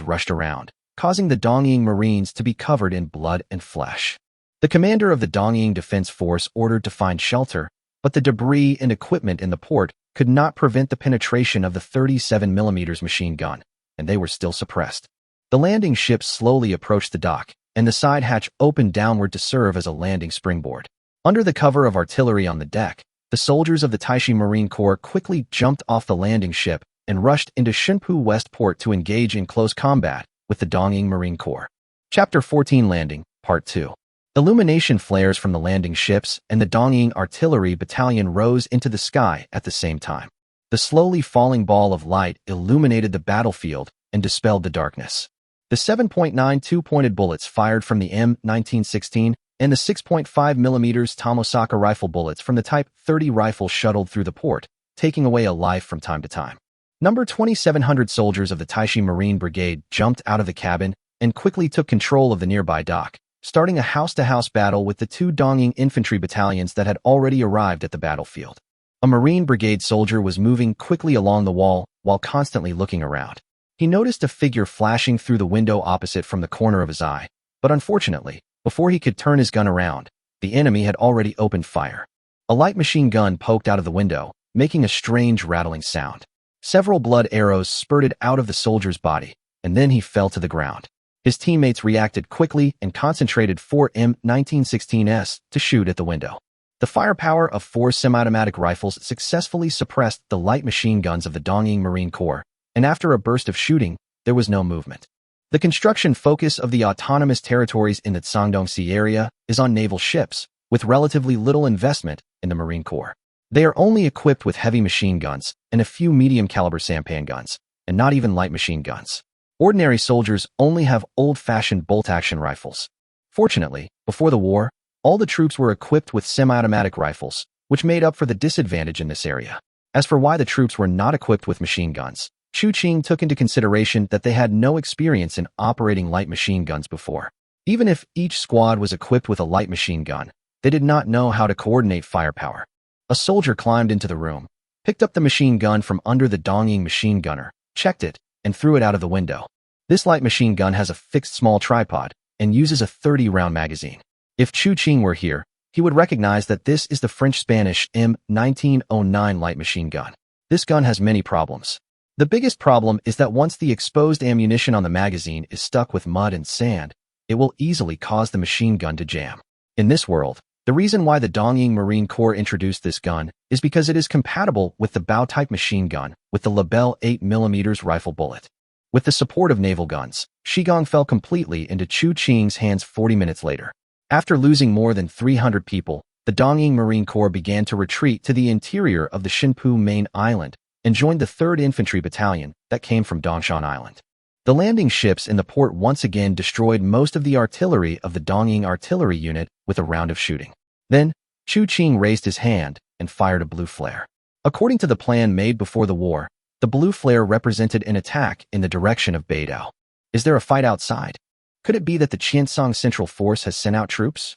rushed around, causing the Dongying Marines to be covered in blood and flesh. The commander of the Dongying Defense Force ordered to find shelter, but the debris and equipment in the port could not prevent the penetration of the 37mm machine gun, and they were still suppressed. The landing ship slowly approached the dock, and the side hatch opened downward to serve as a landing springboard. Under the cover of artillery on the deck, the soldiers of the Taixi Marine Corps quickly jumped off the landing ship and rushed into Shinpu West Port to engage in close combat with the Dongying Marine Corps. Chapter 14 Landing, Part 2. Illumination flares from the landing ships and the Dongying Artillery Battalion rose into the sky at the same time. The slowly falling ball of light illuminated the battlefield and dispelled the darkness. The 7.92 pointed bullets fired from the M1916 and the 6.5mm Tomosaka rifle bullets from the Type 30 rifle shuttled through the port, taking away a life from time to time. Number 2,700 soldiers of the Taixi Marine Brigade jumped out of the cabin and quickly took control of the nearby dock, starting a house-to-house battle with the two Dongying infantry battalions that had already arrived at the battlefield. A Marine Brigade soldier was moving quickly along the wall while constantly looking around. He noticed a figure flashing through the window opposite from the corner of his eye, but unfortunately, before he could turn his gun around, the enemy had already opened fire. A light machine gun poked out of the window, making a strange rattling sound. Several blood arrows spurted out of the soldier's body, and then he fell to the ground. His teammates reacted quickly and concentrated 4 M1916s to shoot at the window. The firepower of 4 semi-automatic rifles successfully suppressed the light machine guns of the Dongying Marine Corps, and after a burst of shooting, there was no movement. The construction focus of the autonomous territories in the Sangdong Sea area is on naval ships, with relatively little investment in the Marine Corps. They are only equipped with heavy machine guns and a few medium-caliber sampan guns, and not even light machine guns. Ordinary soldiers only have old-fashioned bolt-action rifles. Fortunately, before the war, all the troops were equipped with semi-automatic rifles, which made up for the disadvantage in this area. As for why the troops were not equipped with machine guns, Qiancang took into consideration that they had no experience in operating light machine guns before. Even if each squad was equipped with a light machine gun, they did not know how to coordinate firepower. A soldier climbed into the room, picked up the machine gun from under the Dongying machine gunner, checked it, and threw it out of the window. This light machine gun has a fixed small tripod and uses a 30-round magazine. If Qiancang were here, he would recognize that this is the French-Spanish M1909 light machine gun. This gun has many problems. The biggest problem is that once the exposed ammunition on the magazine is stuck with mud and sand, it will easily cause the machine gun to jam. In this world, the reason why the Dongying Marine Corps introduced this gun is because it is compatible with the Bao-type machine gun with the Lebel 8mm rifle bullet. With the support of naval guns, Shigong fell completely into Chu Qing's hands 40 minutes later. After losing more than 300 people, the Dongying Marine Corps began to retreat to the interior of the Xinpu main island and joined the 3rd Infantry Battalion that came from Dongshan Island. The landing ships in the port once again destroyed most of the artillery of the Dongying artillery unit with a round of shooting. Then, Chu Qing raised his hand and fired a blue flare. According to the plan made before the war, the blue flare represented an attack in the direction of Beidao. Is there a fight outside? Could it be that the Qiancang Central Force has sent out troops?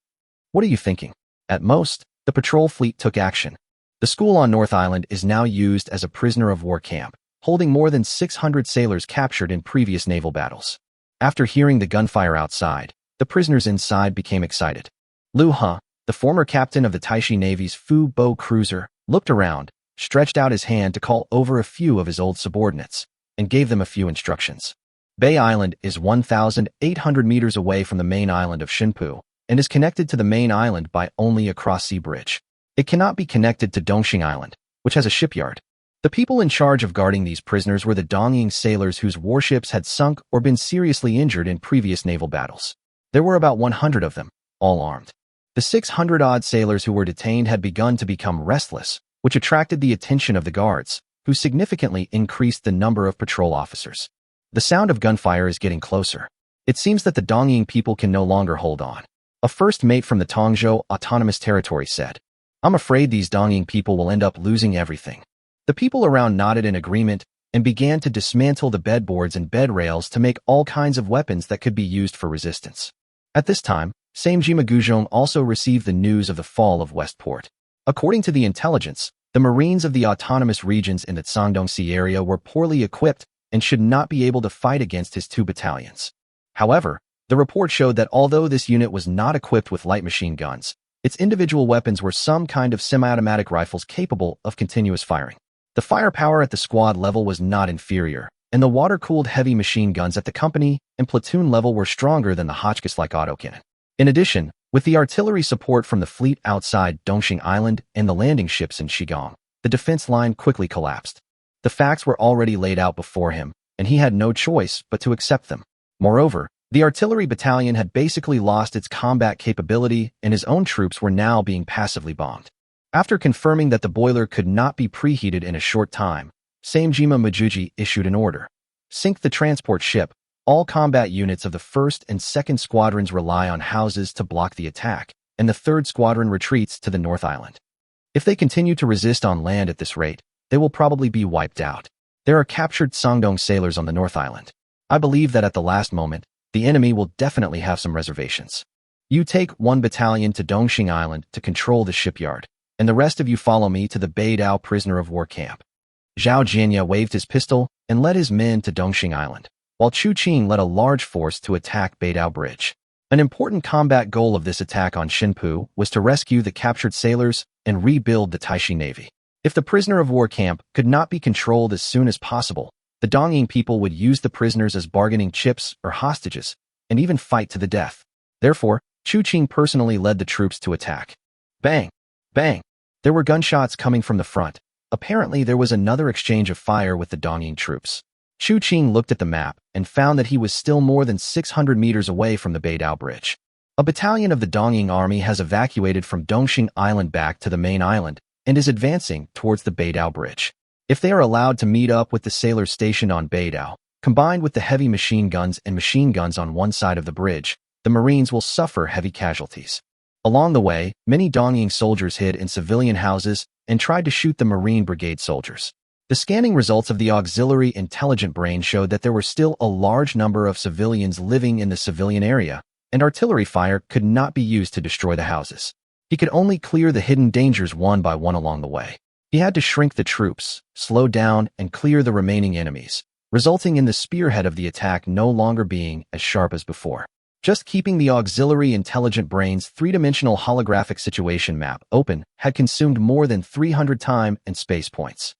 What are you thinking? At most, the patrol fleet took action. The school on North Island is now used as a prisoner of war camp, holding more than 600 sailors captured in previous naval battles. After hearing the gunfire outside, the prisoners inside became excited. Liu He, the former captain of the Taixi Navy's Fu Bo cruiser, looked around, stretched out his hand to call over a few of his old subordinates, and gave them a few instructions. Bay Island is 1,800 meters away from the main island of Xinpu, and is connected to the main island by only a cross-sea bridge. It cannot be connected to Dongxing Island, which has a shipyard. The people in charge of guarding these prisoners were the Dongying sailors whose warships had sunk or been seriously injured in previous naval battles. There were about 100 of them, all armed. The 600-odd sailors who were detained had begun to become restless, which attracted the attention of the guards, who significantly increased the number of patrol officers. The sound of gunfire is getting closer. It seems that the Dongying people can no longer hold on. A first mate from the Tongzhou Autonomous Territory said, "I'm afraid these Dongying people will end up losing everything." The people around nodded in agreement and began to dismantle the bedboards and bed rails to make all kinds of weapons that could be used for resistance. At this time, Samejima Guzhong also received the news of the fall of Westport. According to the intelligence, the Marines of the autonomous regions in the Shandong Sea area were poorly equipped and should not be able to fight against his 2 battalions. However, the report showed that although this unit was not equipped with light machine guns, its individual weapons were some kind of semi-automatic rifles capable of continuous firing. The firepower at the squad level was not inferior, and the water-cooled heavy machine guns at the company and platoon level were stronger than the Hotchkiss-like autocannon. In addition, with the artillery support from the fleet outside Dongxing Island and the landing ships in Shigong, the defense line quickly collapsed. The facts were already laid out before him, and he had no choice but to accept them. Moreover, the artillery battalion had basically lost its combat capability, and his own troops were now being passively bombed. After confirming that the boiler could not be preheated in a short time, Samejima Majuji issued an order. Sink the transport ship. All combat units of the 1st and 2nd Squadrons rely on houses to block the attack, and the 3rd Squadron retreats to the North Island. If they continue to resist on land at this rate, they will probably be wiped out. There are captured Sangdong sailors on the North Island. I believe that at the last moment, the enemy will definitely have some reservations. You take 1 battalion to Dongxing Island to control the shipyard, and the rest of you follow me to the Beidao prisoner of war camp. Zhao Jianya waved his pistol and led his men to Dongxing Island, while Chu Qing led a large force to attack Beidao Bridge. An important combat goal of this attack on Xinpu was to rescue the captured sailors and rebuild the Taixi Navy. If the prisoner of war camp could not be controlled as soon as possible, the Dongying people would use the prisoners as bargaining chips or hostages, and even fight to the death. Therefore, Chu Qing personally led the troops to attack. Bang! Bang! There were gunshots coming from the front. Apparently, there was another exchange of fire with the Dongying troops. Chu Qing looked at the map and found that he was still more than 600 meters away from the Beidao Bridge. A battalion of the Dongying army has evacuated from Dongxing Island back to the main island and is advancing towards the Beidao Bridge. If they are allowed to meet up with the sailors stationed on Beidao, combined with the heavy machine guns and machine guns on one side of the bridge, the Marines will suffer heavy casualties. Along the way, many Dongying soldiers hid in civilian houses and tried to shoot the Marine Brigade soldiers. The scanning results of the auxiliary intelligent brain showed that there were still a large number of civilians living in the civilian area, and artillery fire could not be used to destroy the houses. He could only clear the hidden dangers one by one along the way. He had to shrink the troops, slow down, and clear the remaining enemies, resulting in the spearhead of the attack no longer being as sharp as before. Just keeping the auxiliary intelligent brain's three-dimensional holographic situation map open had consumed more than 300 time and space points.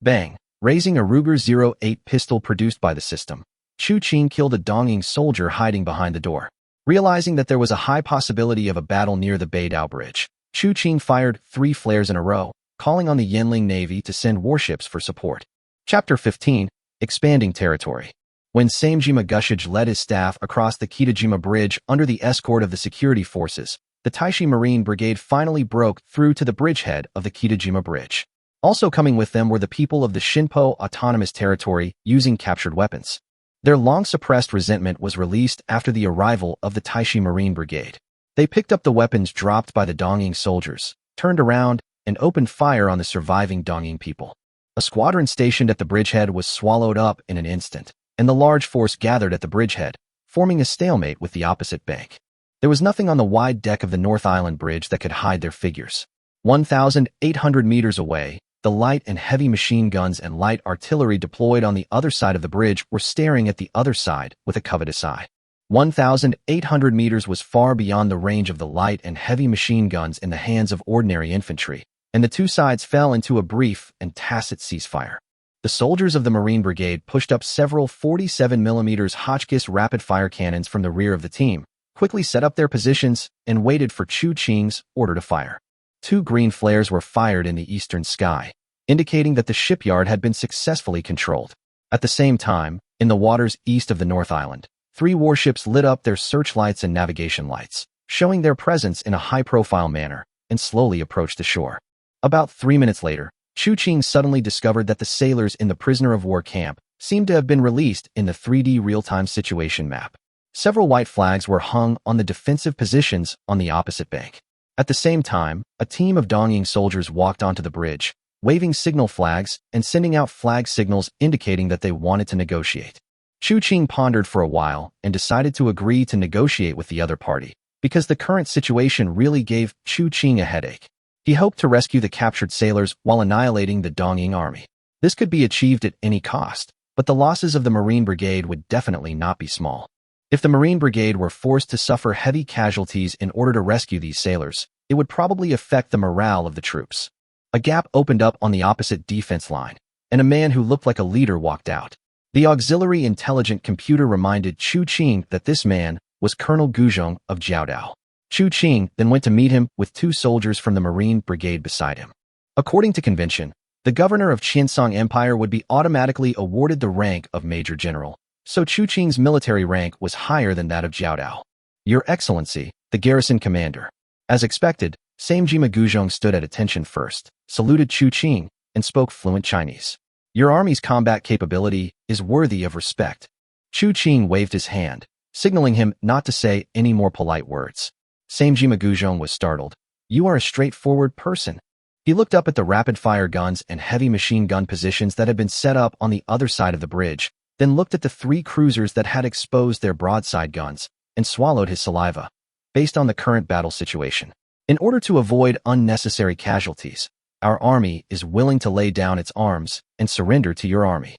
Bang! Raising a Ruger-08 pistol produced by the system, Chu Qing killed a Dongying soldier hiding behind the door. Realizing that there was a high possibility of a battle near the Beidao Bridge, Chu Qing fired 3 flares in a row, calling on the Yanling Navy to send warships for support. Chapter 15. Expanding Territory. When Samejima Gushij led his staff across the Kitajima Bridge under the escort of the security forces, the Taixi Marine Brigade finally broke through to the bridgehead of the Kitajima Bridge. Also coming with them were the people of the Shinpo Autonomous Territory using captured weapons. Their long-suppressed resentment was released after the arrival of the Taixi Marine Brigade. They picked up the weapons dropped by the Dongying soldiers, turned around, and opened fire on the surviving Dongying people. A squadron stationed at the bridgehead was swallowed up in an instant, and the large force gathered at the bridgehead, forming a stalemate with the opposite bank. There was nothing on the wide deck of the North Island Bridge that could hide their figures. 1,800 meters away, the light and heavy machine guns and light artillery deployed on the other side of the bridge were staring at the other side with a covetous eye. 1,800 meters was far beyond the range of the light and heavy machine guns in the hands of ordinary infantry, and the two sides fell into a brief and tacit ceasefire. The soldiers of the Marine Brigade pushed up several 47mm Hotchkiss rapid-fire cannons from the rear of the team, quickly set up their positions, and waited for Chu Qing's order to fire. 2 green flares were fired in the eastern sky, indicating that the shipyard had been successfully controlled. At the same time, in the waters east of the North Island, 3 warships lit up their searchlights and navigation lights, showing their presence in a high-profile manner, and slowly approached the shore. About 3 minutes later, Chu Qing suddenly discovered that the sailors in the prisoner-of-war camp seemed to have been released in the 3D real-time situation map. Several white flags were hung on the defensive positions on the opposite bank. At the same time, a team of Dongying soldiers walked onto the bridge, waving signal flags and sending out flag signals indicating that they wanted to negotiate. Chu Qing pondered for a while and decided to agree to negotiate with the other party, because the current situation really gave Chu Qing a headache. He hoped to rescue the captured sailors while annihilating the Dongying army. This could be achieved at any cost, but the losses of the Marine Brigade would definitely not be small. If the Marine Brigade were forced to suffer heavy casualties in order to rescue these sailors, it would probably affect the morale of the troops. A gap opened up on the opposite defense line, and a man who looked like a leader walked out. The auxiliary intelligent computer reminded Chu Qing that this man was Colonel Guzhong of Jiaodao. Chu Qing then went to meet him with 2 soldiers from the Marine Brigade beside him. According to convention, the governor of Qiancang Empire would be automatically awarded the rank of Major General, so Chu Qing's military rank was higher than that of Jiaodao. Your Excellency, the garrison commander. As expected, Samejima Guzhong stood at attention first, saluted Chu Qing, and spoke fluent Chinese. Your army's combat capability is worthy of respect. Chu Qing waved his hand, signaling him not to say any more polite words. Samejima Guzhong was startled. You are a straightforward person. He looked up at the rapid-fire guns and heavy machine gun positions that had been set up on the other side of the bridge, then looked at the 3 cruisers that had exposed their broadside guns, and swallowed his saliva. Based on the current battle situation, in order to avoid unnecessary casualties, our army is willing to lay down its arms and surrender to your army.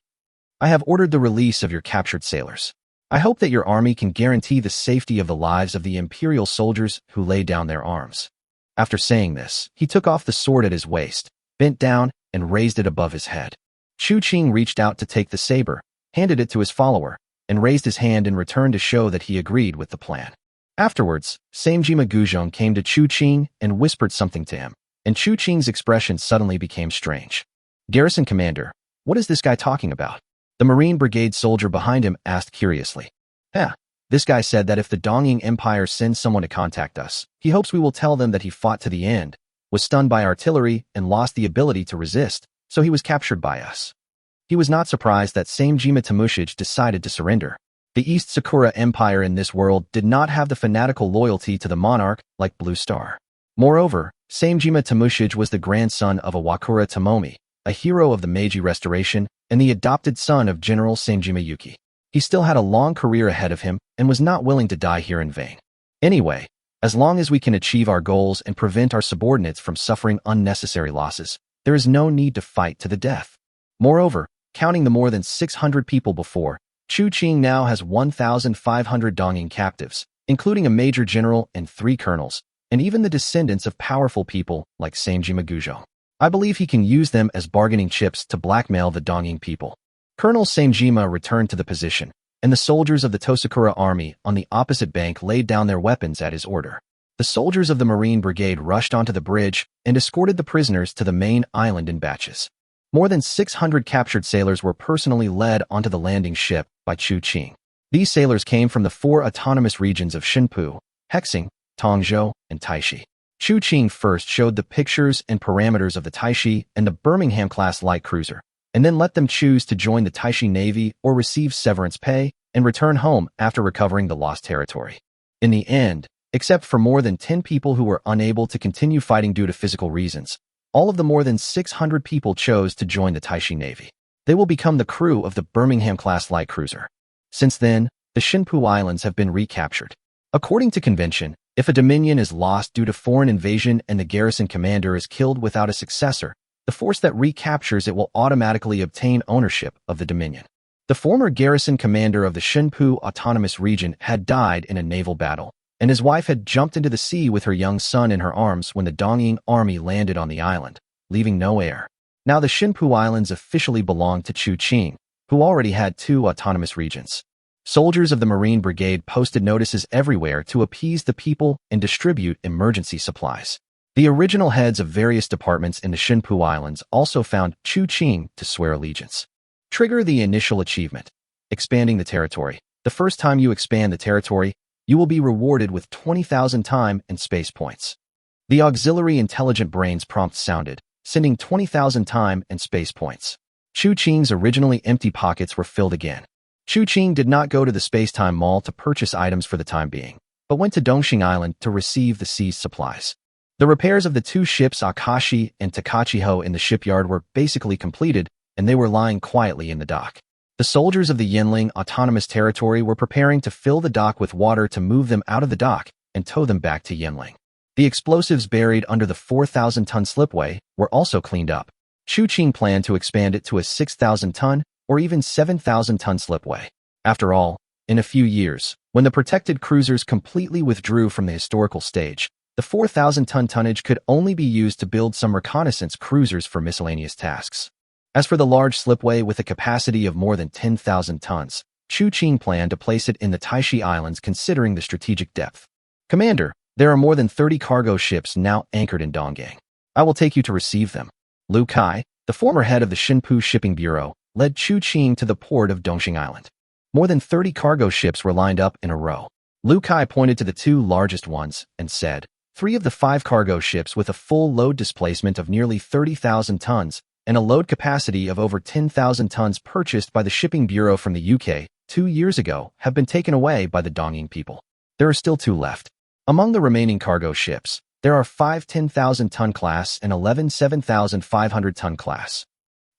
I have ordered the release of your captured sailors. I hope that your army can guarantee the safety of the lives of the imperial soldiers who lay down their arms. After saying this, he took off the sword at his waist, bent down, and raised it above his head. Chu Qing reached out to take the saber, handed it to his follower, and raised his hand in return to show that he agreed with the plan. Afterwards, Samejima Guzhong came to Chu Qing and whispered something to him, and Chu Qing's expression suddenly became strange. Garrison commander, what is this guy talking about? The Marine Brigade soldier behind him asked curiously. This guy said that if the Dongying Empire sends someone to contact us, he hopes we will tell them that he fought to the end, was stunned by artillery, and lost the ability to resist, so he was captured by us. He was not surprised that Samejima Tamushij decided to surrender. The East Sakura Empire in this world did not have the fanatical loyalty to the monarch like Blue Star. Moreover, Samejima Tamushij was the grandson of Iwakura Tomomi, a hero of the Meiji Restoration, and the adopted son of General Samejima Yuki. He still had a long career ahead of him and was not willing to die here in vain. Anyway, as long as we can achieve our goals and prevent our subordinates from suffering unnecessary losses, there is no need to fight to the death. Moreover, counting the more than 600 people before, Chu Qing now has 1,500 Dongying captives, including a major general and 3 colonels, and even the descendants of powerful people like Samejima Guzhong. I believe he can use them as bargaining chips to blackmail the Dongying people. Colonel Samejima returned to the position, and the soldiers of the Tosakura army on the opposite bank laid down their weapons at his order. The soldiers of the Marine Brigade rushed onto the bridge and escorted the prisoners to the main island in batches. More than 600 captured sailors were personally led onto the landing ship by Chu Qing. These sailors came from the 4 autonomous regions of Xinpu, Hexing, Tongzhou, and Taixi. Chu Qing first showed the pictures and parameters of the Taixi and the Birmingham-class light cruiser, and then let them choose to join the Taixi Navy or receive severance pay and return home after recovering the lost territory. In the end, except for more than 10 people who were unable to continue fighting due to physical reasons, all of the more than 600 people chose to join the Taixi Navy. They will become the crew of the Birmingham-class light cruiser. Since then, the Xinpu Islands have been recaptured. According to convention, if a dominion is lost due to foreign invasion and the garrison commander is killed without a successor, the force that recaptures it will automatically obtain ownership of the dominion. The former garrison commander of the Xinpu Autonomous Region had died in a naval battle, and his wife had jumped into the sea with her young son in her arms when the Dongying army landed on the island, leaving no heir. Now the Xinpu Islands officially belonged to Chu Qing, who already had 2 autonomous regions. Soldiers of the Marine Brigade posted notices everywhere to appease the people and distribute emergency supplies. The original heads of various departments in the Xinpu Islands also found Chu Qing to swear allegiance. Trigger the initial achievement. Expanding the territory. The first time you expand the territory, you will be rewarded with 20,000 time and space points. The auxiliary intelligent brains prompt sounded, sending 20,000 time and space points. Chu Qing's originally empty pockets were filled again. Chu Qing did not go to the Spacetime Mall to purchase items for the time being, but went to Dongxing Island to receive the seized supplies. The repairs of the 2 ships Akashi and Takachiho in the shipyard were basically completed, and they were lying quietly in the dock. The soldiers of the Yinling Autonomous Territory were preparing to fill the dock with water to move them out of the dock and tow them back to Yinling. The explosives buried under the 4,000-ton slipway were also cleaned up. Chu Qing planned to expand it to a 6,000-ton or even 7,000-ton slipway. After all, in a few years, when the protected cruisers completely withdrew from the historical stage, the 4,000-ton tonnage could only be used to build some reconnaissance cruisers for miscellaneous tasks. As for the large slipway with a capacity of more than 10,000 tons, Chu Qing planned to place it in the Taixi Islands considering the strategic depth. Commander, there are more than 30 cargo ships now anchored in Dongying. I will take you to receive them. Lu Kai, the former head of the Xinpu Shipping Bureau, led Chu Qing to the port of Dongxing Island. More than 30 cargo ships were lined up in a row. Lu Kai pointed to the 2 largest ones and said, 3 of the 5 cargo ships with a full load displacement of nearly 30,000 tons and a load capacity of over 10,000 tons purchased by the Shipping Bureau from the UK 2 years ago have been taken away by the Dongying people. There are still 2 left. Among the remaining cargo ships, there are 5 10,000-ton class and 11 7,500-ton class.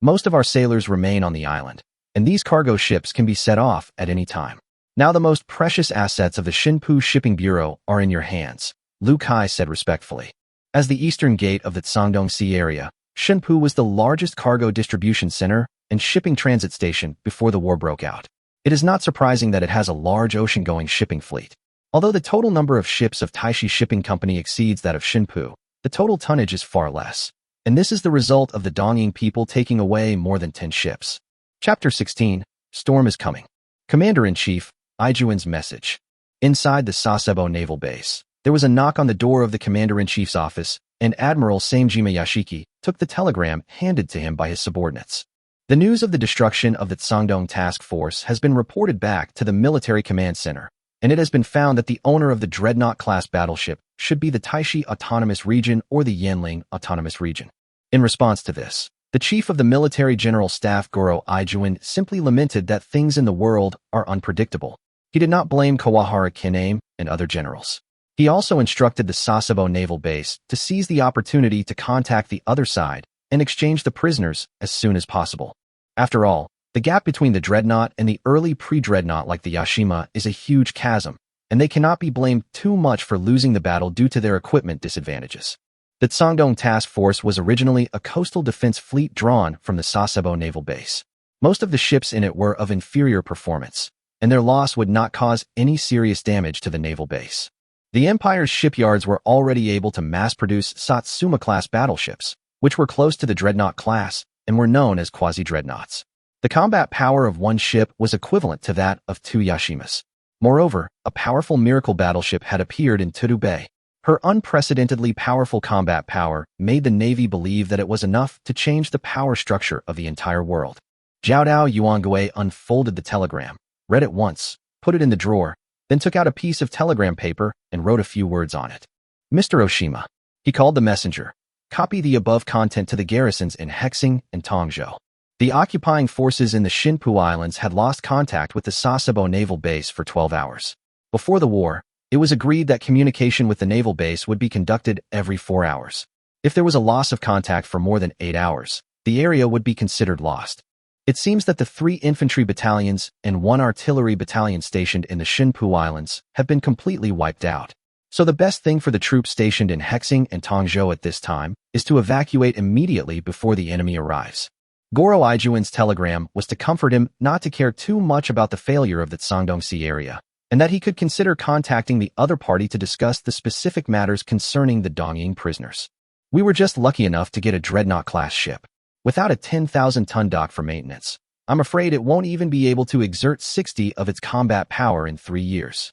Most of our sailors remain on the island, and these cargo ships can be set off at any time. Now the most precious assets of the Xinpu Shipping Bureau are in your hands, Lu Kai said respectfully. As the eastern gate of the Cangdong Sea area, Xinpu was the largest cargo distribution center and shipping transit station before the war broke out. It is not surprising that it has a large ocean-going shipping fleet. Although the total number of ships of Taixi Shipping Company exceeds that of Xinpu, the total tonnage is far less. And this is the result of the Dongying people taking away more than 10 ships. Chapter 16, Storm is Coming. Commander-in-Chief, Aijuan's message. Inside the Sasebo Naval Base, there was a knock on the door of the Commander-in-Chief's office, and Admiral Samejima Yashiki took the telegram handed to him by his subordinates. The news of the destruction of the Cangdong Task Force has been reported back to the Military Command Center, and it has been found that the owner of the Dreadnought-class battleship should be the Taixi Autonomous Region or the Yinling Autonomous Region. In response to this, the chief of the Military General Staff Goro Aijuan simply lamented that things in the world are unpredictable. He did not blame Kawahara Kiname and other generals. He also instructed the Sasebo Naval Base to seize the opportunity to contact the other side and exchange the prisoners as soon as possible. After all, the gap between the Dreadnought and the early pre-Dreadnought like the Yashima is a huge chasm, and they cannot be blamed too much for losing the battle due to their equipment disadvantages. The Cangdong Task Force was originally a coastal defense fleet drawn from the Sasebo Naval Base. Most of the ships in it were of inferior performance, and their loss would not cause any serious damage to the naval base. The Empire's shipyards were already able to mass-produce Satsuma-class battleships, which were close to the dreadnought class and were known as quasi-dreadnoughts. The combat power of one ship was equivalent to that of 2 Yashimas. Moreover, a powerful miracle battleship had appeared in Tudu Bay. Her unprecedentedly powerful combat power made the Navy believe that it was enough to change the power structure of the entire world. Zhao Dao Yuangui unfolded the telegram, read it once, put it in the drawer, then took out a piece of telegram paper and wrote a few words on it. Mr. Oshima. He called the messenger. Copy the above content to the garrisons in Hexing and Tongzhou. The occupying forces in the Xinpu Islands had lost contact with the Sasebo naval base for 12 hours. Before the war, it was agreed that communication with the naval base would be conducted every 4 hours. If there was a loss of contact for more than 8 hours, the area would be considered lost. It seems that the 3 infantry battalions and 1 artillery battalion stationed in the Xinpu Islands have been completely wiped out. So the best thing for the troops stationed in Hexing and Tongzhou at this time is to evacuate immediately before the enemy arrives. Goro Ijuan's telegram was to comfort him not to care too much about the failure of the Sangdong Sea area, and that he could consider contacting the other party to discuss the specific matters concerning the Dongying prisoners. We were just lucky enough to get a dreadnought-class ship. Without a 10,000-ton dock for maintenance, I'm afraid it won't even be able to exert 60 of its combat power in 3 years.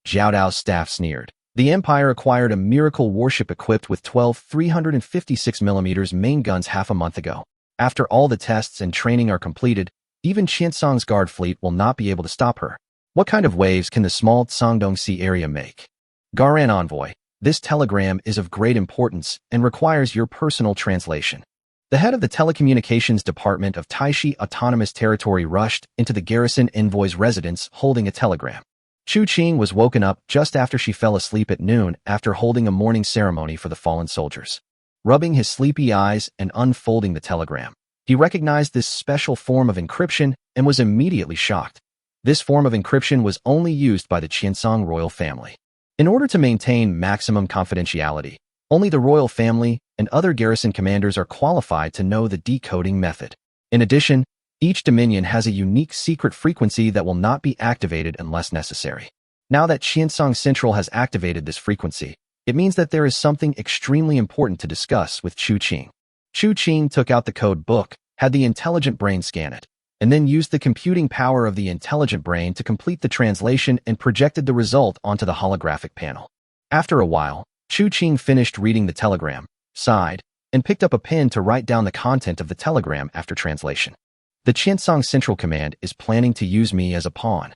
Zhao Dao's staff sneered. The Empire acquired a miracle warship equipped with 12 356mm main guns half a month ago. After all the tests and training are completed, even Qiancang's guard fleet will not be able to stop her. What kind of waves can the small Sangdong Sea area make? Garan Envoy, this telegram is of great importance and requires your personal translation. The head of the telecommunications department of Taixi Autonomous Territory rushed into the garrison envoy's residence holding a telegram. Chu Qing was woken up just after she fell asleep at noon after holding a mourning ceremony for the fallen soldiers. Rubbing his sleepy eyes and unfolding the telegram, he recognized this special form of encryption and was immediately shocked. This form of encryption was only used by the Qiancang royal family. In order to maintain maximum confidentiality, only the royal family and other garrison commanders are qualified to know the decoding method. In addition, each dominion has a unique secret frequency that will not be activated unless necessary. Now that Qiancang Central has activated this frequency, it means that there is something extremely important to discuss with Chu Qing. Chu Qing took out the code book, had the intelligent brain scan it, and then used the computing power of the intelligent brain to complete the translation and projected the result onto the holographic panel. After a while, Chu Qing finished reading the telegram, sighed, and picked up a pen to write down the content of the telegram after translation. The Qiancang Central Command is planning to use me as a pawn.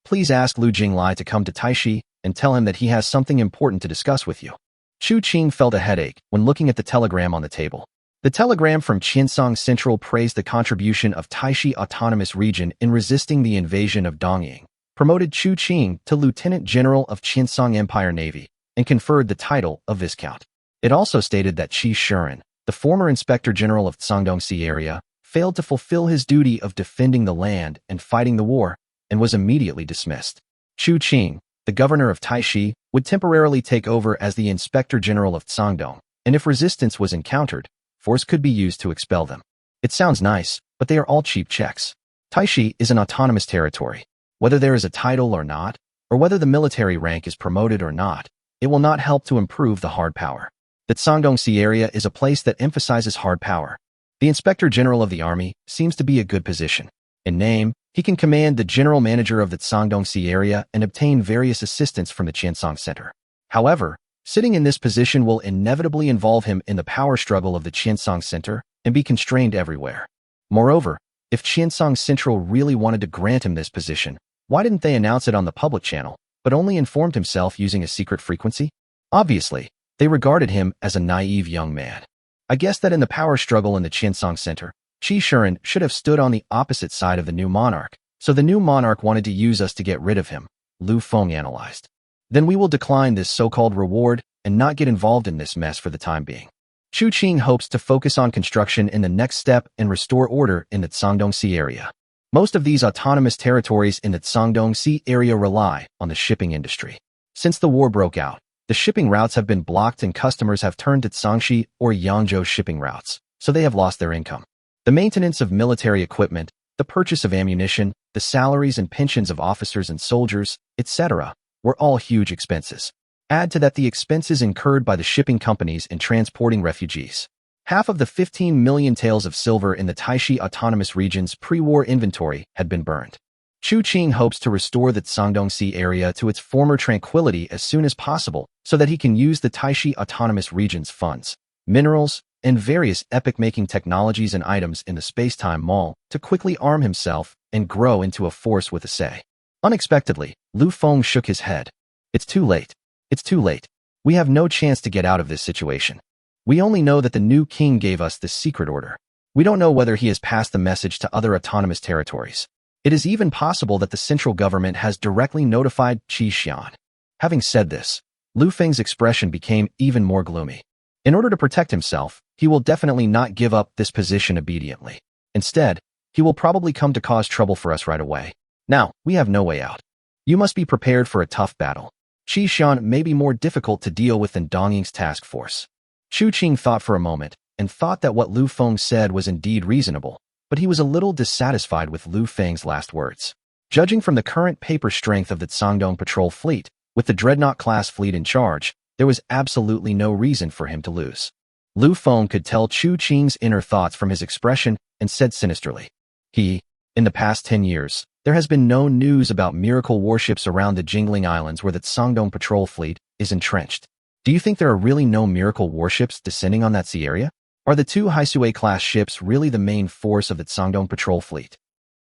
Please ask Lu Jinglai to come to Taixi and tell him that he has something important to discuss with you. Chu Qing felt a headache when looking at the telegram on the table. The telegram from Qiancang Central praised the contribution of Taixi Autonomous Region in resisting the invasion of Dongying, promoted Chu Qing to Lieutenant General of Qiancang Empire Navy, and conferred the title of Viscount. It also stated that Qi Shuren, the former Inspector General of Sangdong Sea area, failed to fulfill his duty of defending the land and fighting the war, and was immediately dismissed. Chu Qing, the governor of Taixi, would temporarily take over as the Inspector General of Sangdong, and if resistance was encountered, force could be used to expel them. It sounds nice, but they are all cheap checks. Taixi is an autonomous territory. Whether there is a title or not, or whether the military rank is promoted or not, it will not help to improve the hard power. The Sangdong Sea area is a place that emphasizes hard power. The Inspector General of the Army seems to be a good position. In name, he can command the general manager of the Sangdong Sea area and obtain various assistance from the Qiancang Center. However, sitting in this position will inevitably involve him in the power struggle of the Qiancang Center and be constrained everywhere. Moreover, if Qiancang Central really wanted to grant him this position, why didn't they announce it on the public channel, but only informed himself using a secret frequency? Obviously, they regarded him as a naive young man. I guess that in the power struggle in the Qiancang Center, Qi Shuren should have stood on the opposite side of the new monarch, so the new monarch wanted to use us to get rid of him, Lu Feng analyzed. Then we will decline this so-called reward and not get involved in this mess for the time being. Chu Qing hopes to focus on construction in the next step and restore order in the Sangdong Sea area. Most of these autonomous territories in the Sangdong Sea area rely on the shipping industry. Since the war broke out, the shipping routes have been blocked and customers have turned to Zhangxi or Yangzhou shipping routes, so they have lost their income. The maintenance of military equipment, the purchase of ammunition, the salaries and pensions of officers and soldiers, etc., were all huge expenses. Add to that the expenses incurred by the shipping companies in transporting refugees. Half of the 15 million taels of silver in the Taixi Autonomous Region's pre-war inventory had been burned. Qiancang hopes to restore the Sangdong Sea area to its former tranquility as soon as possible so that he can use the Taixi Autonomous Region's funds, minerals, and various epic-making technologies and items in the Spacetime Mall to quickly arm himself and grow into a force with a say. Unexpectedly, Lu Feng shook his head. It's too late. It's too late. We have no chance to get out of this situation. We only know that the new king gave us this secret order. We don't know whether he has passed the message to other autonomous territories. It is even possible that the central government has directly notified Qiancang. Having said this, Lu Feng's expression became even more gloomy. In order to protect himself, he will definitely not give up this position obediently. Instead, he will probably come to cause trouble for us right away. Now, we have no way out. You must be prepared for a tough battle. Qiancang may be more difficult to deal with than Dongying's task force. Qiancang thought for a moment, and thought that what Lu Feng said was indeed reasonable, but he was a little dissatisfied with Lu Feng's last words. Judging from the current paper strength of the Sangdong patrol fleet, with the Dreadnought-class fleet in charge, there was absolutely no reason for him to lose. Lu Feng could tell Qiancang's inner thoughts from his expression and said sinisterly, In the past 10 years, there has been no news about miracle warships around the Jingling Islands where the Sangdong patrol fleet is entrenched. Do you think there are really no miracle warships descending on that sea area? Are the two Haisue-class ships really the main force of the Sangdong patrol fleet?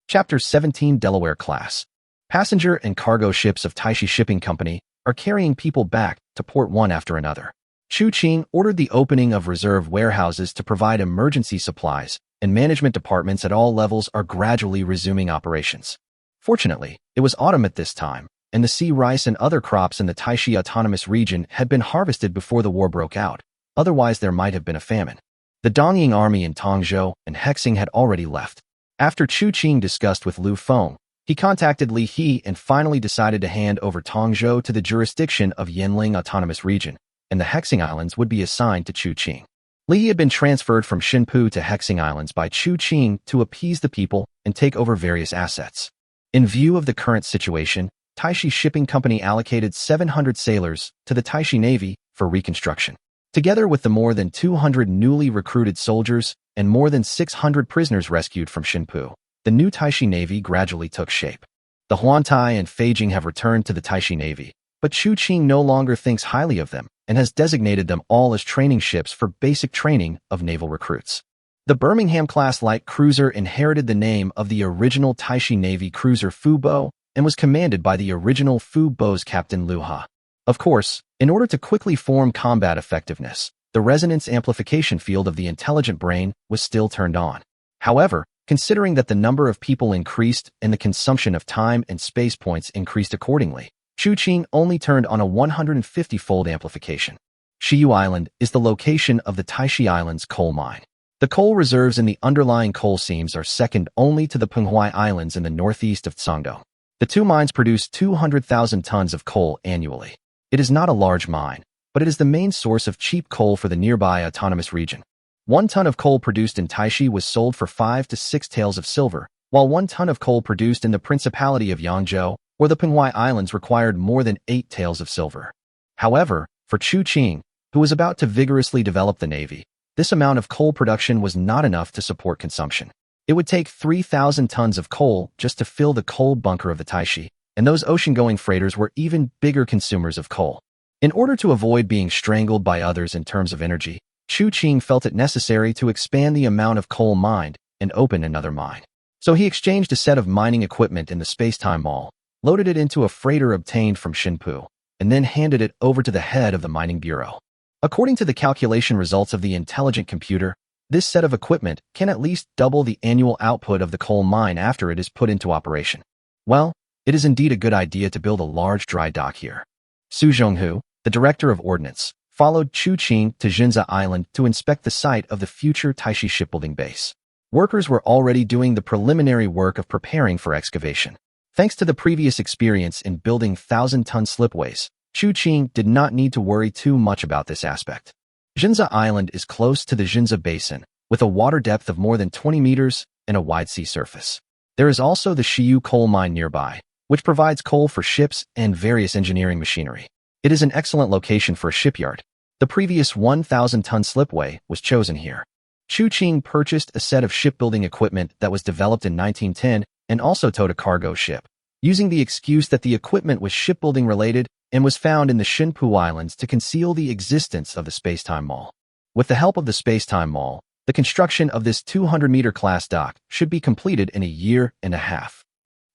Chapter 17 Delaware-class. Passenger and cargo ships of Taixi Shipping Company are carrying people back to port one after another. Qiancang ordered the opening of reserve warehouses to provide emergency supplies, and management departments at all levels are gradually resuming operations. Fortunately, it was autumn at this time, and the sea rice and other crops in the Taixi Autonomous Region had been harvested before the war broke out. Otherwise, there might have been a famine. The Dongying army in Tongzhou and Hexing had already left. After Qiancang discussed with Lu Feng, he contacted Li He and finally decided to hand over Tongzhou to the jurisdiction of Yanling Autonomous Region, and the Hexing Islands would be assigned to Qiancang. Li He had been transferred from Xinpu to Hexing Islands by Qiancang to appease the people and take over various assets. In view of the current situation, Taixi Shipping Company allocated 700 sailors to the Taixi Navy for reconstruction. Together with the more than 200 newly recruited soldiers and more than 600 prisoners rescued from Xinpu, the new Taixi Navy gradually took shape. The Huantai and Feijing have returned to the Taixi Navy, but Qiancang no longer thinks highly of them and has designated them all as training ships for basic training of naval recruits. The Birmingham-class light cruiser inherited the name of the original Taixi Navy cruiser Fu Bo and was commanded by the original Fu Bo's captain Lu Ha. Of course, in order to quickly form combat effectiveness, the resonance amplification field of the intelligent brain was still turned on. However, considering that the number of people increased and the consumption of time and space points increased accordingly, Qiancang only turned on a 150-fold amplification. Qiyu Island is the location of the Taixi Islands coal mine. The coal reserves in the underlying coal seams are second only to the Penghua Islands in the northeast of Sangdong. The two mines produce 200,000 tons of coal annually. It is not a large mine, but it is the main source of cheap coal for the nearby autonomous region. 1 ton of coal produced in Taixi was sold for 5 to 6 taels of silver, while 1 ton of coal produced in the Principality of Yangzhou or the Penghua Islands required more than 8 taels of silver. However, for Qiancang, who was about to vigorously develop the navy, this amount of coal production was not enough to support consumption. It would take 3,000 tons of coal just to fill the coal bunker of the Taixi, and those ocean-going freighters were even bigger consumers of coal. In order to avoid being strangled by others in terms of energy, Qiancang felt it necessary to expand the amount of coal mined and open another mine. So he exchanged a set of mining equipment in the Spacetime Mall, loaded it into a freighter obtained from Xinpu, and then handed it over to the head of the mining bureau. According to the calculation results of the intelligent computer, this set of equipment can at least double the annual output of the coal mine after it is put into operation. Well, it is indeed a good idea to build a large dry dock here. Su Zhonghu, the director of ordnance, followed Qiancang to Jinza Island to inspect the site of the future Taixi shipbuilding base. Workers were already doing the preliminary work of preparing for excavation. Thanks to the previous experience in building 1,000-ton slipways, Qiancang did not need to worry too much about this aspect. Jinza Island is close to the Jinza Basin, with a water depth of more than 20 meters and a wide sea surface. There is also the Xiyu coal mine nearby, which provides coal for ships and various engineering machinery. It is an excellent location for a shipyard. The previous 1,000-ton slipway was chosen here. Qiancang purchased a set of shipbuilding equipment that was developed in 1910 and also towed a cargo ship, using the excuse that the equipment was shipbuilding related and was found in the Taixi Islands to conceal the existence of the Spacetime Mall. With the help of the Spacetime Mall, the construction of this 200-meter class dock should be completed in a year and a half.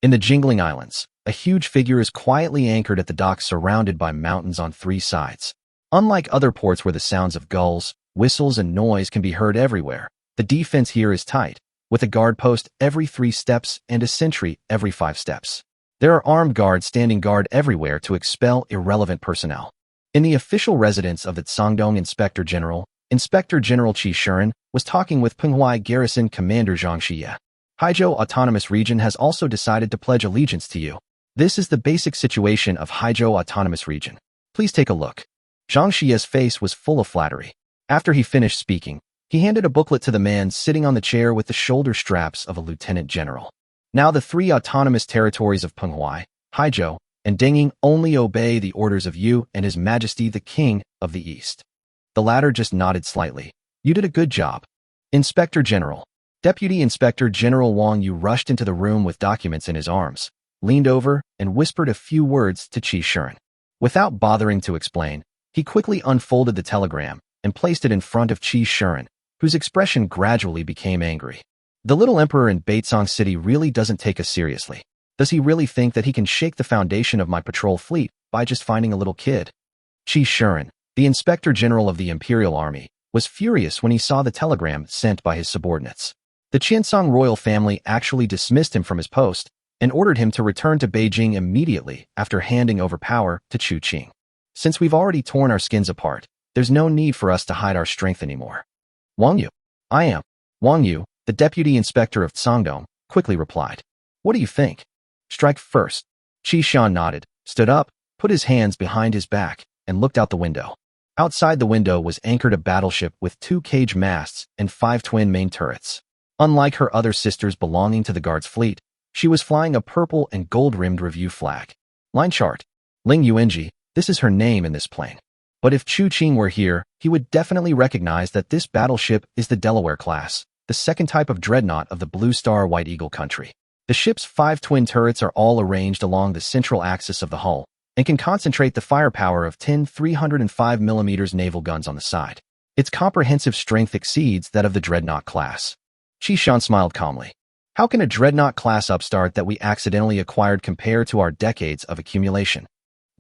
In the Qiancang Islands, a huge figure is quietly anchored at the dock surrounded by mountains on 3 sides. Unlike other ports where the sounds of gulls, whistles, and noise can be heard everywhere, the defense here is tight, with a guard post every 3 steps and a sentry every 5 steps. There are armed guards standing guard everywhere to expel irrelevant personnel. In the official residence of the Shandong Inspector General, Inspector General Qiancang was talking with Penghua Garrison Commander Zhang Xie. Haizhou Autonomous Region has also decided to pledge allegiance to you. This is the basic situation of Haizhou Autonomous Region. Please take a look. Zhang Xie's face was full of flattery. After he finished speaking, he handed a booklet to the man sitting on the chair with the shoulder straps of a lieutenant general. Now the 3 autonomous territories of Penghua, Haizhou, and Dengying only obey the orders of you and His Majesty the King of the East. The latter just nodded slightly. You did a good job. Inspector General. Deputy Inspector General Wang Yu rushed into the room with documents in his arms, leaned over, and whispered a few words to Qiancang. Without bothering to explain, he quickly unfolded the telegram and placed it in front of Qiancang, whose expression gradually became angry. The little emperor in Baitsong City really doesn't take us seriously. Does he really think that he can shake the foundation of my patrol fleet by just finding a little kid? Qiancang, the Inspector General of the Imperial Army, was furious when he saw the telegram sent by his subordinates. The Qiancang royal family actually dismissed him from his post and ordered him to return to Beijing immediately after handing over power to Qiancang. Since we've already torn our skins apart, there's no need for us to hide our strength anymore. Wang Yu. I am. Wang Yu, the deputy inspector of Shandong, quickly replied. What do you think? Strike first. Qiancang nodded, stood up, put his hands behind his back, and looked out the window. Outside the window was anchored a battleship with 2 cage masts and 5 twin main turrets. Unlike her other sisters belonging to the guard's fleet, she was flying a purple and gold-rimmed review flag. Line chart. Ling Yuanji, this is her name in this plane. But if Qiancang were here, he would definitely recognize that this battleship is the Delaware class, the second type of dreadnought of the Blue Star White Eagle country. The ship's 5 twin turrets are all arranged along the central axis of the hull and can concentrate the firepower of 10 305mm naval guns on the side. Its comprehensive strength exceeds that of the dreadnought class. Qiancang smiled calmly. How can a dreadnought-class upstart that we accidentally acquired compare to our decades of accumulation?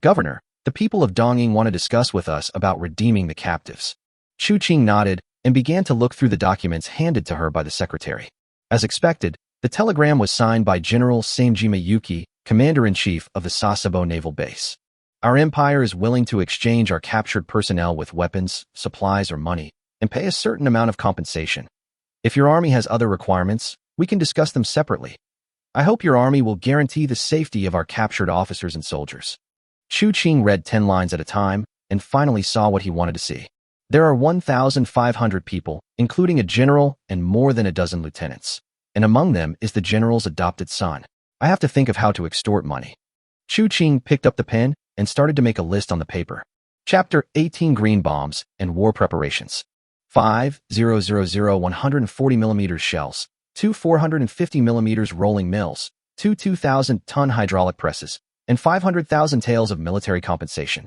Governor, the people of Dongying want to discuss with us about redeeming the captives. Qiancang nodded and began to look through the documents handed to her by the secretary. As expected, the telegram was signed by General Samejima Yuki, Commander-in-Chief of the Sasebo Naval Base. Our empire is willing to exchange our captured personnel with weapons, supplies, or money, and pay a certain amount of compensation. If your army has other requirements, we can discuss them separately. I hope your army will guarantee the safety of our captured officers and soldiers. Qiancang read 10 lines at a time and finally saw what he wanted to see. There are 1,500 people, including a general and more than a dozen lieutenants. And among them is the general's adopted son. I have to think of how to extort money. Qiancang picked up the pen and started to make a list on the paper. Chapter 18 Green Bombs and War Preparations. 5,000 140mm shells, 2 450mm rolling mills, 2 2,000-ton hydraulic presses, and 500,000 taels of military compensation.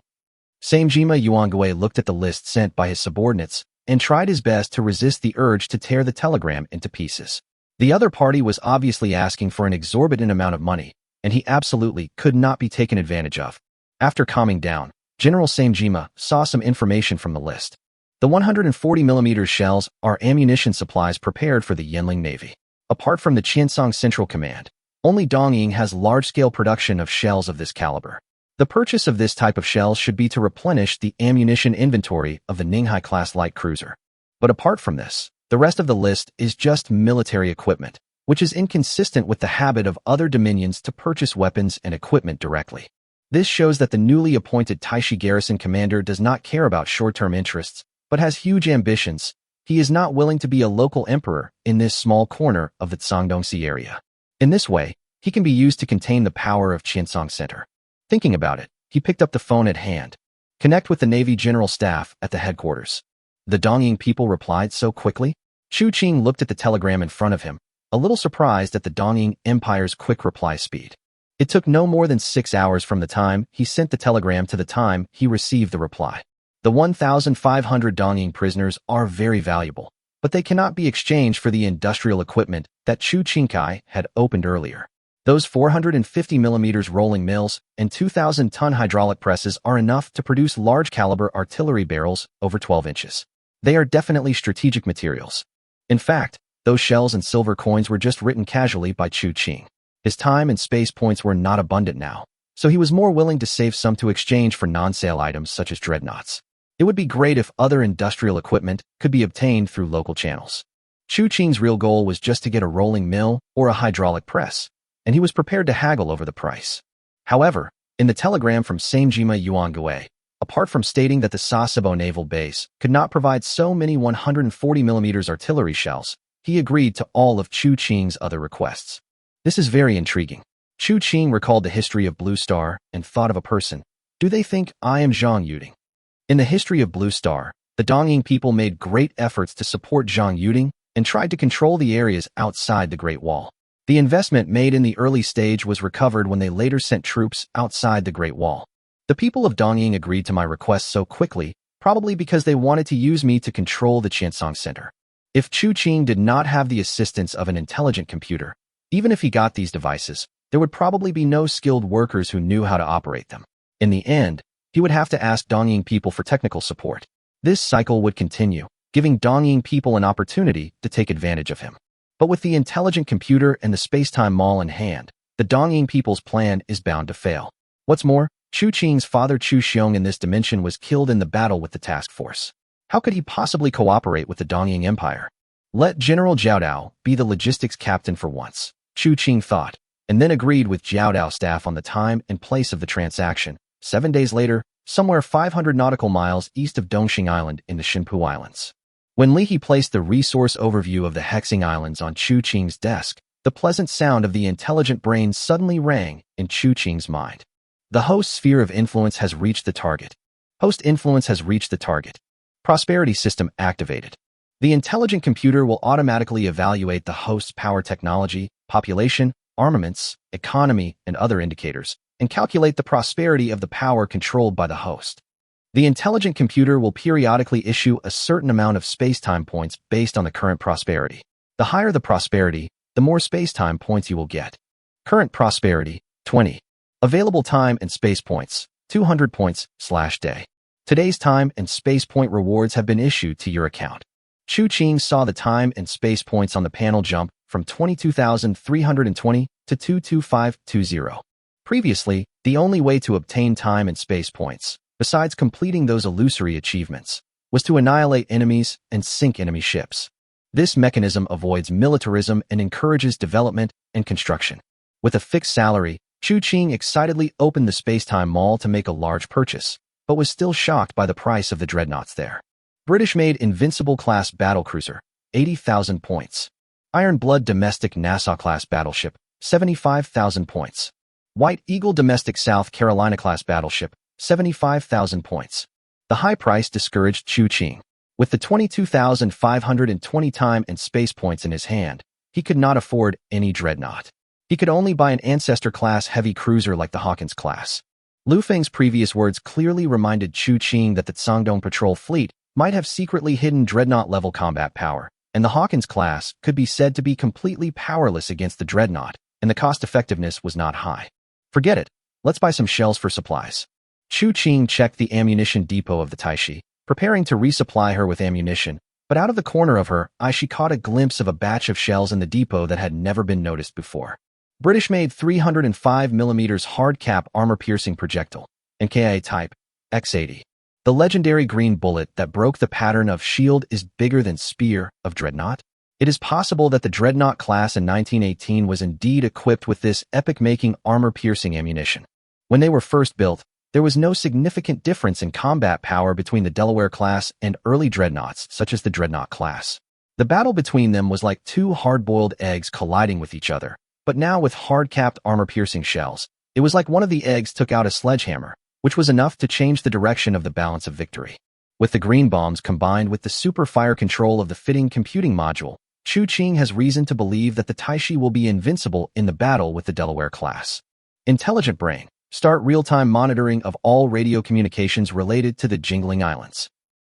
Samejima Yuangwei looked at the list sent by his subordinates and tried his best to resist the urge to tear the telegram into pieces. The other party was obviously asking for an exorbitant amount of money, and he absolutely could not be taken advantage of. After calming down, General Samejima saw some information from the list. The 140mm shells are ammunition supplies prepared for the Yanling Navy. Apart from the Qiancang Central Command, only Dongying has large-scale production of shells of this caliber. The purchase of this type of shells should be to replenish the ammunition inventory of the Ninghai-class light cruiser. But apart from this, the rest of the list is just military equipment, which is inconsistent with the habit of other dominions to purchase weapons and equipment directly. This shows that the newly appointed Taixi garrison commander does not care about short-term interests, but has huge ambitions. He is not willing to be a local emperor in this small corner of the Shandong area. In this way, he can be used to contain the power of Qiancang Center. Thinking about it, he picked up the phone at hand. Connect with the Navy General Staff at the headquarters. The Dongying people replied so quickly. Chu Qing looked at the telegram in front of him, a little surprised at the Qiancang Empire's quick reply speed. It took no more than 6 hours from the time he sent the telegram to the time he received the reply. The 1,500 Qiancang prisoners are very valuable, but they cannot be exchanged for the industrial equipment that Chu Qingkai had opened earlier. Those 450mm rolling mills and 2,000-ton hydraulic presses are enough to produce large-caliber artillery barrels over 12 inches. They are definitely strategic materials. In fact, those shells and silver coins were just written casually by Chu Qing. His time and space points were not abundant now, so he was more willing to save some to exchange for non-sale items such as dreadnoughts. It would be great if other industrial equipment could be obtained through local channels. Chu Qing's real goal was just to get a rolling mill or a hydraulic press, and he was prepared to haggle over the price. However, in the telegram from Samejima Yuangue, apart from stating that the Sasebo naval base could not provide so many 140mm artillery shells, he agreed to all of Chu Qing's other requests. This is very intriguing. Chu Qing recalled the history of Blue Star and thought of a person. Do they think I am Zhang Yuding? In the history of Blue Star, the Qiancang people made great efforts to support Zhang Yuding and tried to control the areas outside the Great Wall. The investment made in the early stage was recovered when they later sent troops outside the Great Wall. The people of Qiancang agreed to my request so quickly, probably because they wanted to use me to control the Qiancang Center. If Chu Qing did not have the assistance of an intelligent computer, even if he got these devices, there would probably be no skilled workers who knew how to operate them. In the end, he would have to ask Qiancang people for technical support. This cycle would continue, giving Qiancang people an opportunity to take advantage of him. But with the intelligent computer and the Spacetime Mall in hand, the Qiancang people's plan is bound to fail. What's more, Chu Qing's father Chu Xiong in this dimension was killed in the battle with the task force. How could he possibly cooperate with the Qiancang Empire? Let General Jiao Dao be the logistics captain for once, Chu Qing thought, and then agreed with Jiao Dao's staff on the time and place of the transaction. 7 days later, somewhere 500 nautical miles east of Dongxing Island in the Xinpu Islands. When Li He placed the resource overview of the Hexing Islands on Chu Qing's desk, the pleasant sound of the intelligent brain suddenly rang in Chu Qing's mind. The host sphere of influence has reached the target. Host influence has reached the target. Prosperity system activated. The intelligent computer will automatically evaluate the host's power technology, population, armaments, economy, and other indicators, and calculate the prosperity of the power controlled by the host. The intelligent computer will periodically issue a certain amount of space-time points based on the current prosperity. The higher the prosperity, the more space-time points you will get. Current prosperity, 20. Available time and space points, 200 points/day. Today's time and space point rewards have been issued to your account. Chu Qing saw the time and space points on the panel jump from 22,320 to 22520. Previously, the only way to obtain time and space points, besides completing those illusory achievements, was to annihilate enemies and sink enemy ships. This mechanism avoids militarism and encourages development and construction. With a fixed salary, Chu Qing excitedly opened the Spacetime Mall to make a large purchase, but was still shocked by the price of the dreadnoughts there. British-made Invincible-class battlecruiser, 80,000 points. Iron Blood domestic Nassau-class battleship, 75,000 points. White Eagle domestic South Carolina-class battleship, 75,000 points. The high price discouraged Chu Qing. With the 22,520 time and space points in his hand, he could not afford any dreadnought. He could only buy an Ancestor-class heavy cruiser like the Hawkins class. Lu Feng's previous words clearly reminded Chu Qing that the Sangdong patrol fleet might have secretly hidden dreadnought-level combat power, and the Hawkins class could be said to be completely powerless against the dreadnought, and the cost-effectiveness was not high. Forget it. Let's buy some shells for supplies. Chu Qing checked the ammunition depot of the Taixi, preparing to resupply her with ammunition, but out of the corner of her eye she caught a glimpse of a batch of shells in the depot that had never been noticed before. British-made 305mm hard-cap armor-piercing projectile, NKA type, X-80. The legendary green bullet that broke the pattern of shield is bigger than spear of dreadnought. It is possible that the dreadnought class in 1918 was indeed equipped with this epic-making armor-piercing ammunition. When they were first built, there was no significant difference in combat power between the Delaware class and early dreadnoughts, such as the dreadnought class. The battle between them was like two hard-boiled eggs colliding with each other, but now with hard-capped armor-piercing shells, it was like one of the eggs took out a sledgehammer, which was enough to change the direction of the balance of victory. With the green bombs combined with the super fire control of the fitting computing module, Qiancang has reason to believe that the Taixi will be invincible in the battle with the Delaware class. Intelligent Brain, start real-time monitoring of all radio communications related to the Qiancang Islands.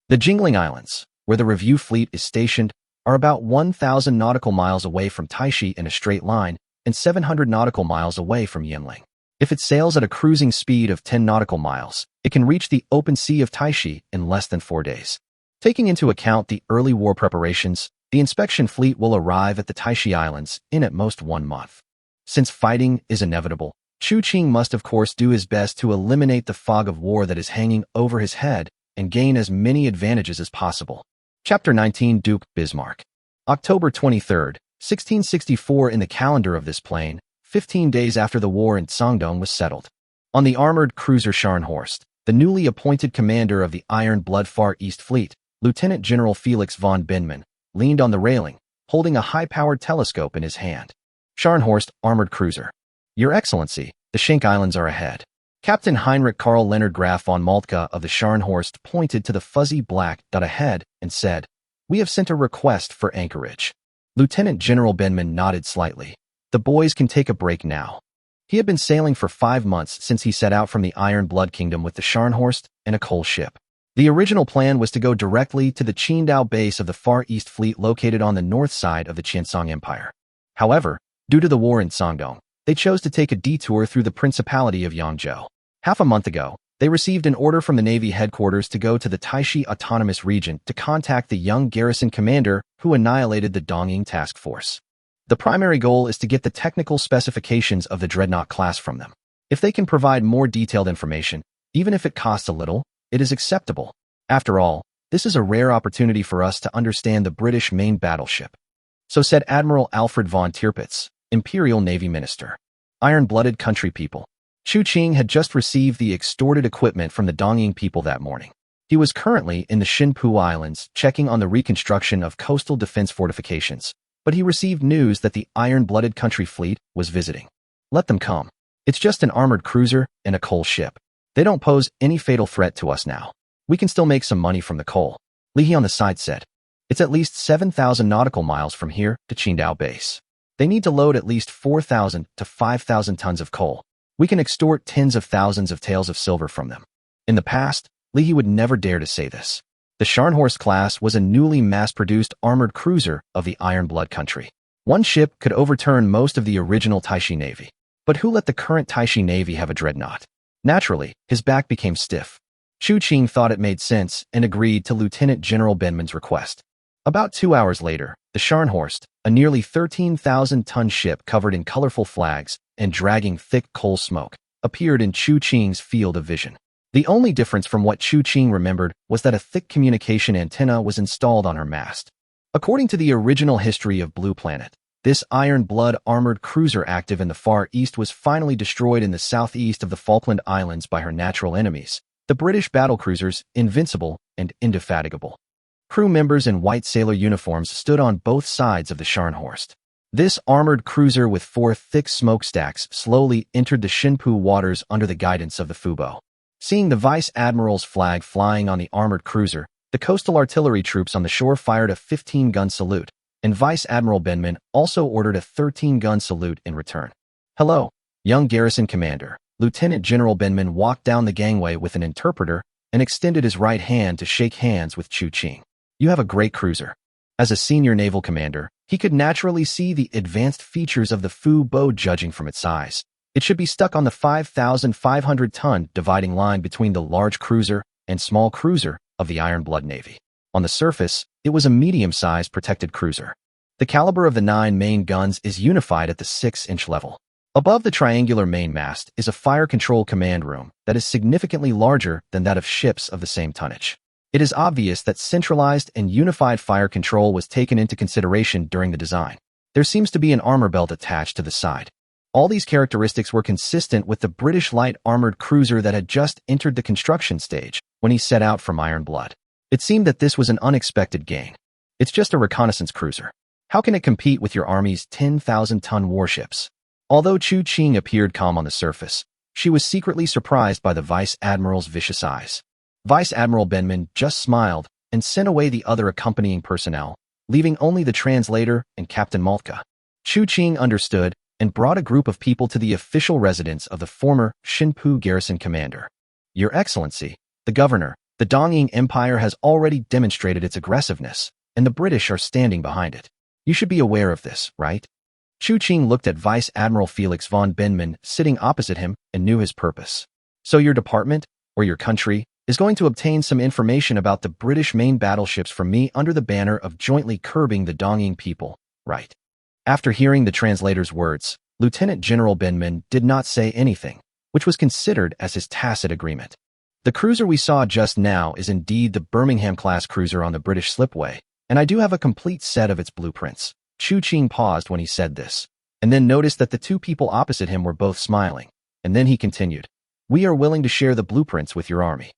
The Qiancang Islands, where the review fleet is stationed, are about 1,000 nautical miles away from Taixi in a straight line and 700 nautical miles away from Yinling. If it sails at a cruising speed of 10 nautical miles, it can reach the open sea of Taixi in less than 4 days. Taking into account the early war preparations, the inspection fleet will arrive at the Taixi Islands in at most 1 month. Since fighting is inevitable, Qiancang must of course do his best to eliminate the fog of war that is hanging over his head and gain as many advantages as possible. Chapter 19 Duke Bismarck. October 23, 1664 in the calendar of this plane, 15 days after the war in Sangdong was settled. On the armored cruiser Scharnhorst, the newly appointed commander of the Iron Blood Far East Fleet, Lieutenant General Felix von Binman, leaned on the railing, holding a high-powered telescope in his hand. Scharnhorst, armored cruiser. Your Excellency, the Schenk Islands are ahead. Captain Heinrich Karl Leonard Graf von Moltke of the Scharnhorst pointed to the fuzzy black dot ahead and said, "We have sent a request for anchorage." Lieutenant General Binman nodded slightly. The boys can take a break now. He had been sailing for 5 months since he set out from the Iron Blood Kingdom with the Scharnhorst and a coal ship. The original plan was to go directly to the Qingdao base of the Far East Fleet located on the north side of the Qiancang Empire. However, due to the war in Sangdong, they chose to take a detour through the Principality of Yangzhou. Half a month ago, they received an order from the Navy headquarters to go to the Taixi Autonomous Region to contact the young garrison commander who annihilated the Dongying task force. The primary goal is to get the technical specifications of the Dreadnought class from them. If they can provide more detailed information, even if it costs a little, it is acceptable. After all, this is a rare opportunity for us to understand the British main battleship. So said Admiral Alfred von Tirpitz, Imperial Navy Minister. Iron-blooded country people. Qiancang had just received the extorted equipment from the Dongying people that morning. He was currently in the Xinpu Islands checking on the reconstruction of coastal defense fortifications, but he received news that the iron-blooded country fleet was visiting. Let them come. It's just an armored cruiser and a coal ship. They don't pose any fatal threat to us now. We can still make some money from the coal. Li He on the side said. It's at least 7,000 nautical miles from here to Qingdao base. They need to load at least 4,000 to 5,000 tons of coal. We can extort tens of thousands of taels of silver from them. In the past, Li He would never dare to say this. The Scharnhorst class was a newly mass-produced armored cruiser of the Iron Blood country. One ship could overturn most of the original Taixi Navy. But who let the current Taixi Navy have a dreadnought? Naturally, his back became stiff. Qiancang thought it made sense and agreed to Lieutenant General Binman's request. About 2 hours later, the Scharnhorst, a nearly 13,000-ton ship covered in colorful flags and dragging thick coal smoke, appeared in Qiancang's field of vision. The only difference from what Qiancang remembered was that a thick communication antenna was installed on her mast. According to the original history of Blue Planet, this Iron Blood armored cruiser active in the Far East was finally destroyed in the southeast of the Falkland Islands by her natural enemies, the British battlecruisers Invincible and Indefatigable. Crew members in white sailor uniforms stood on both sides of the Scharnhorst. This armored cruiser with 4 thick smokestacks slowly entered the Xinpu waters under the guidance of the Fubo. Seeing the Vice Admiral's flag flying on the armored cruiser, the coastal artillery troops on the shore fired a 15-gun salute, and Vice Admiral Binman also ordered a 13-gun salute in return. "Hello, young garrison commander." Lieutenant General Binman walked down the gangway with an interpreter and extended his right hand to shake hands with Qiancang. "You have a great cruiser." As a senior naval commander, he could naturally see the advanced features of the Fubo judging from its size. It should be stuck on the 5,500-ton dividing line between the large cruiser and small cruiser of the Iron Blood Navy. On the surface, it was a medium-sized protected cruiser. The caliber of the 9 main guns is unified at the 6-inch level. Above the triangular mainmast is a fire control command room that is significantly larger than that of ships of the same tonnage. It is obvious that centralized and unified fire control was taken into consideration during the design. There seems to be an armor belt attached to the side. All these characteristics were consistent with the British light armored cruiser that had just entered the construction stage when he set out from Iron Blood. It seemed that this was an unexpected gain. It's just a reconnaissance cruiser. How can it compete with your army's 10,000-ton warships? Although Qiancang appeared calm on the surface, she was secretly surprised by the Vice Admiral's vicious eyes. Vice Admiral Benman just smiled and sent away the other accompanying personnel, leaving only the translator and Captain Maltka. Chu Qing understood and brought a group of people to the official residence of the former Xinpu garrison commander. Your Excellency, the governor, the Qiancang Empire has already demonstrated its aggressiveness, and the British are standing behind it. You should be aware of this, right? Chu Qing looked at Vice Admiral Felix von Benman sitting opposite him and knew his purpose. So your department, or your country, is going to obtain some information about the British main battleships from me under the banner of jointly curbing the Qiancang people, right? After hearing the translator's words, Lieutenant General Benman did not say anything, which was considered as his tacit agreement. The cruiser we saw just now is indeed the Birmingham-class cruiser on the British slipway, and I do have a complete set of its blueprints. Chu Qing paused when he said this, and then noticed that the two people opposite him were both smiling, and then he continued, "We are willing to share the blueprints with your army."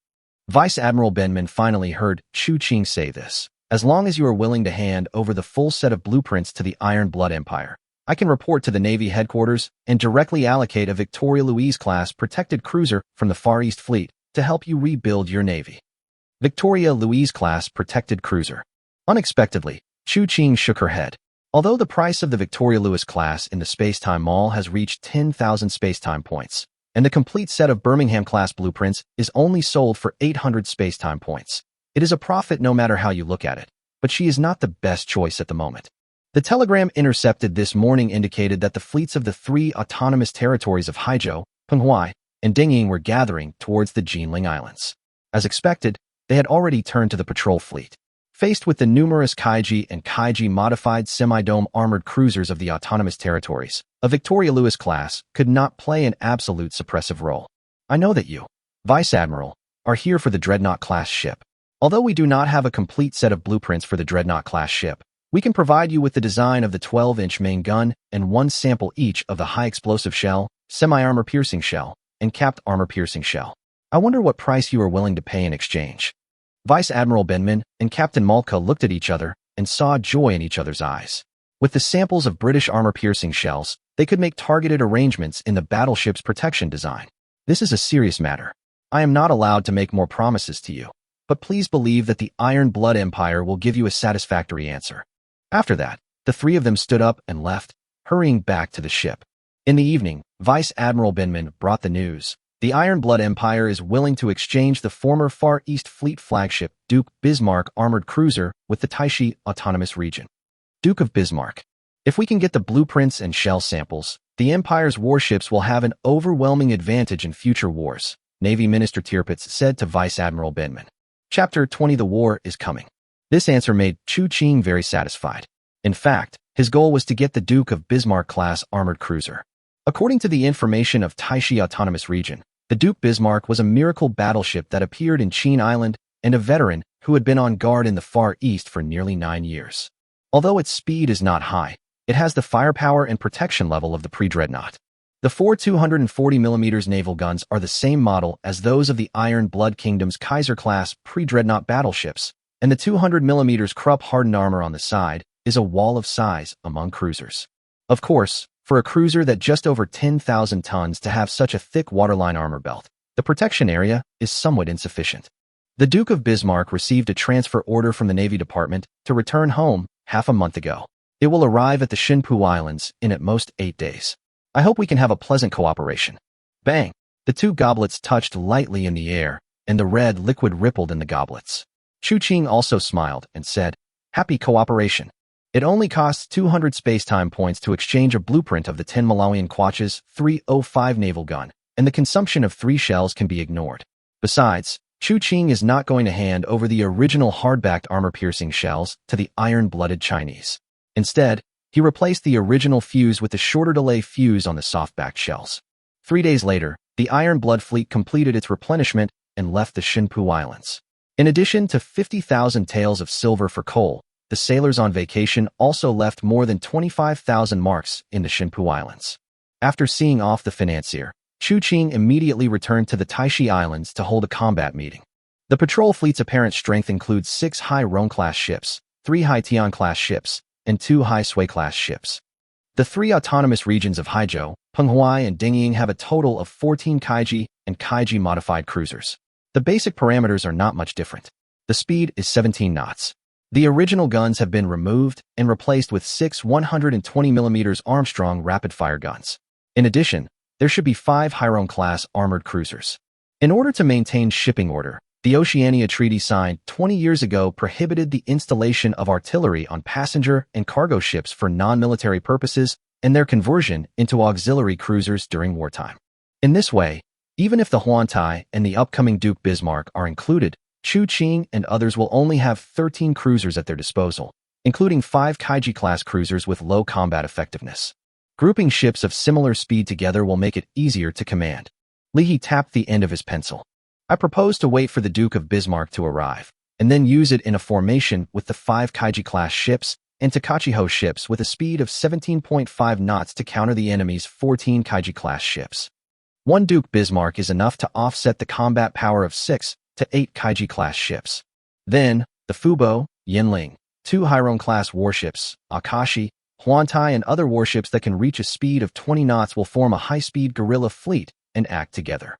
Vice Admiral Benman finally heard Chu Qing say this. As long as you are willing to hand over the full set of blueprints to the Iron Blood Empire, I can report to the Navy headquarters and directly allocate a Victoria Louise-class protected cruiser from the Far East Fleet to help you rebuild your Navy. Victoria Louise-class protected cruiser. Unexpectedly, Chu Qing shook her head. Although the price of the Victoria Lewis class in the Spacetime Mall has reached 10,000 Spacetime points, and the complete set of Birmingham-class blueprints is only sold for 800 Spacetime points, it is a profit no matter how you look at it, but she is not the best choice at the moment. The telegram intercepted this morning indicated that the fleets of the three autonomous territories of Haizhou, Penghuai, and Dingying were gathering towards the Jinling Islands. As expected, they had already turned to the patrol fleet. Faced with the numerous Kaiji and Kaiji-modified semi-dome armored cruisers of the autonomous territories, a Victoria Lewis class could not play an absolute suppressive role. I know that you, Vice Admiral, are here for the Dreadnought-class ship. Although we do not have a complete set of blueprints for the Dreadnought-class ship, we can provide you with the design of the 12-inch main gun and one sample each of the high-explosive shell, semi-armor-piercing shell, and capped armor-piercing shell. I wonder what price you are willing to pay in exchange. Vice Admiral Benman and Captain Maltka looked at each other and saw joy in each other's eyes. With the samples of British armor-piercing shells, they could make targeted arrangements in the battleship's protection design. This is a serious matter. I am not allowed to make more promises to you, but please believe that the Iron Blood Empire will give you a satisfactory answer. After that, the three of them stood up and left, hurrying back to the ship. In the evening, Vice Admiral Benman brought the news. The Iron Blood Empire is willing to exchange the former Far East Fleet flagship Duke Bismarck armored cruiser with the Taixi Autonomous Region. Duke of Bismarck. If we can get the blueprints and shell samples, the Empire's warships will have an overwhelming advantage in future wars, Navy Minister Tirpitz said to Vice Admiral Benman. Chapter 20 The War is Coming. This answer made Chu Qing very satisfied. In fact, his goal was to get the Duke of Bismarck-class armored cruiser. According to the information of Taixi Autonomous Region, the Duke Bismarck was a miracle battleship that appeared in Qian Island and a veteran who had been on guard in the Far East for nearly 9 years. Although its speed is not high, it has the firepower and protection level of the pre-dreadnought. The four 240mm naval guns are the same model as those of the Iron Blood Kingdom's Kaiser-class pre-dreadnought battleships, and the 200mm Krupp-hardened armor on the side is a wall of size among cruisers. Of course, for a cruiser that just over 10,000 tons to have such a thick waterline armor belt, the protection area is somewhat insufficient. The Duke of Bismarck received a transfer order from the Navy Department to return home half a month ago. It will arrive at the Xinpu Islands in at most 8 days. I hope we can have a pleasant cooperation. Bang! The two goblets touched lightly in the air, and the red liquid rippled in the goblets. Chu Qing also smiled and said, "Happy cooperation. It only costs 200 Spacetime points to exchange a blueprint of the 10 Malawian Quach's 305 naval gun, and the consumption of 3 shells can be ignored. Besides, Chu Qing is not going to hand over the original hard-backed armor-piercing shells to the iron-blooded Chinese. Instead, he replaced the original fuse with the shorter delay fuse on the soft-backed shells. 3 days later, the Iron Blood fleet completed its replenishment and left the Xinpu Islands. In addition to 50,000 taels of silver for coal, the sailors on vacation also left more than 25,000 marks in the Xinpu Islands. After seeing off the financier, Chu Qing immediately returned to the Taixi Islands to hold a combat meeting. The patrol fleet's apparent strength includes 6 high Rhone-class ships, 3 high Tian-class ships, and 2 high Sui-class ships. The 3 autonomous regions of Haizhou, Penghuai, and Dingying have a total of 14 Kaiji and Kaiji-modified cruisers. The basic parameters are not much different. The speed is 17 knots. The original guns have been removed and replaced with 6 120mm Armstrong rapid-fire guns. In addition, there should be 5 Hyrone-class armored cruisers. In order to maintain shipping order, the Oceania Treaty signed 20 years ago prohibited the installation of artillery on passenger and cargo ships for non-military purposes and their conversion into auxiliary cruisers during wartime. In this way, even if the Huantai and the upcoming Duke Bismarck are included, Qiancang and others will only have 13 cruisers at their disposal, including 5 Kaiji-class cruisers with low combat effectiveness. Grouping ships of similar speed together will make it easier to command. Li He tapped the end of his pencil. I propose to wait for the Duke of Bismarck to arrive, and then use it in a formation with the 5 Kaiji-class ships and Takachiho ships with a speed of 17.5 knots to counter the enemy's 14 Kaiji-class ships. 1 Duke Bismarck is enough to offset the combat power of 6 to 8 Kaiji-class ships. Then, the Fubo, Yinling, 2 Hyrone-class warships, Akashi, Huantai and other warships that can reach a speed of 20 knots will form a high-speed guerrilla fleet and act together.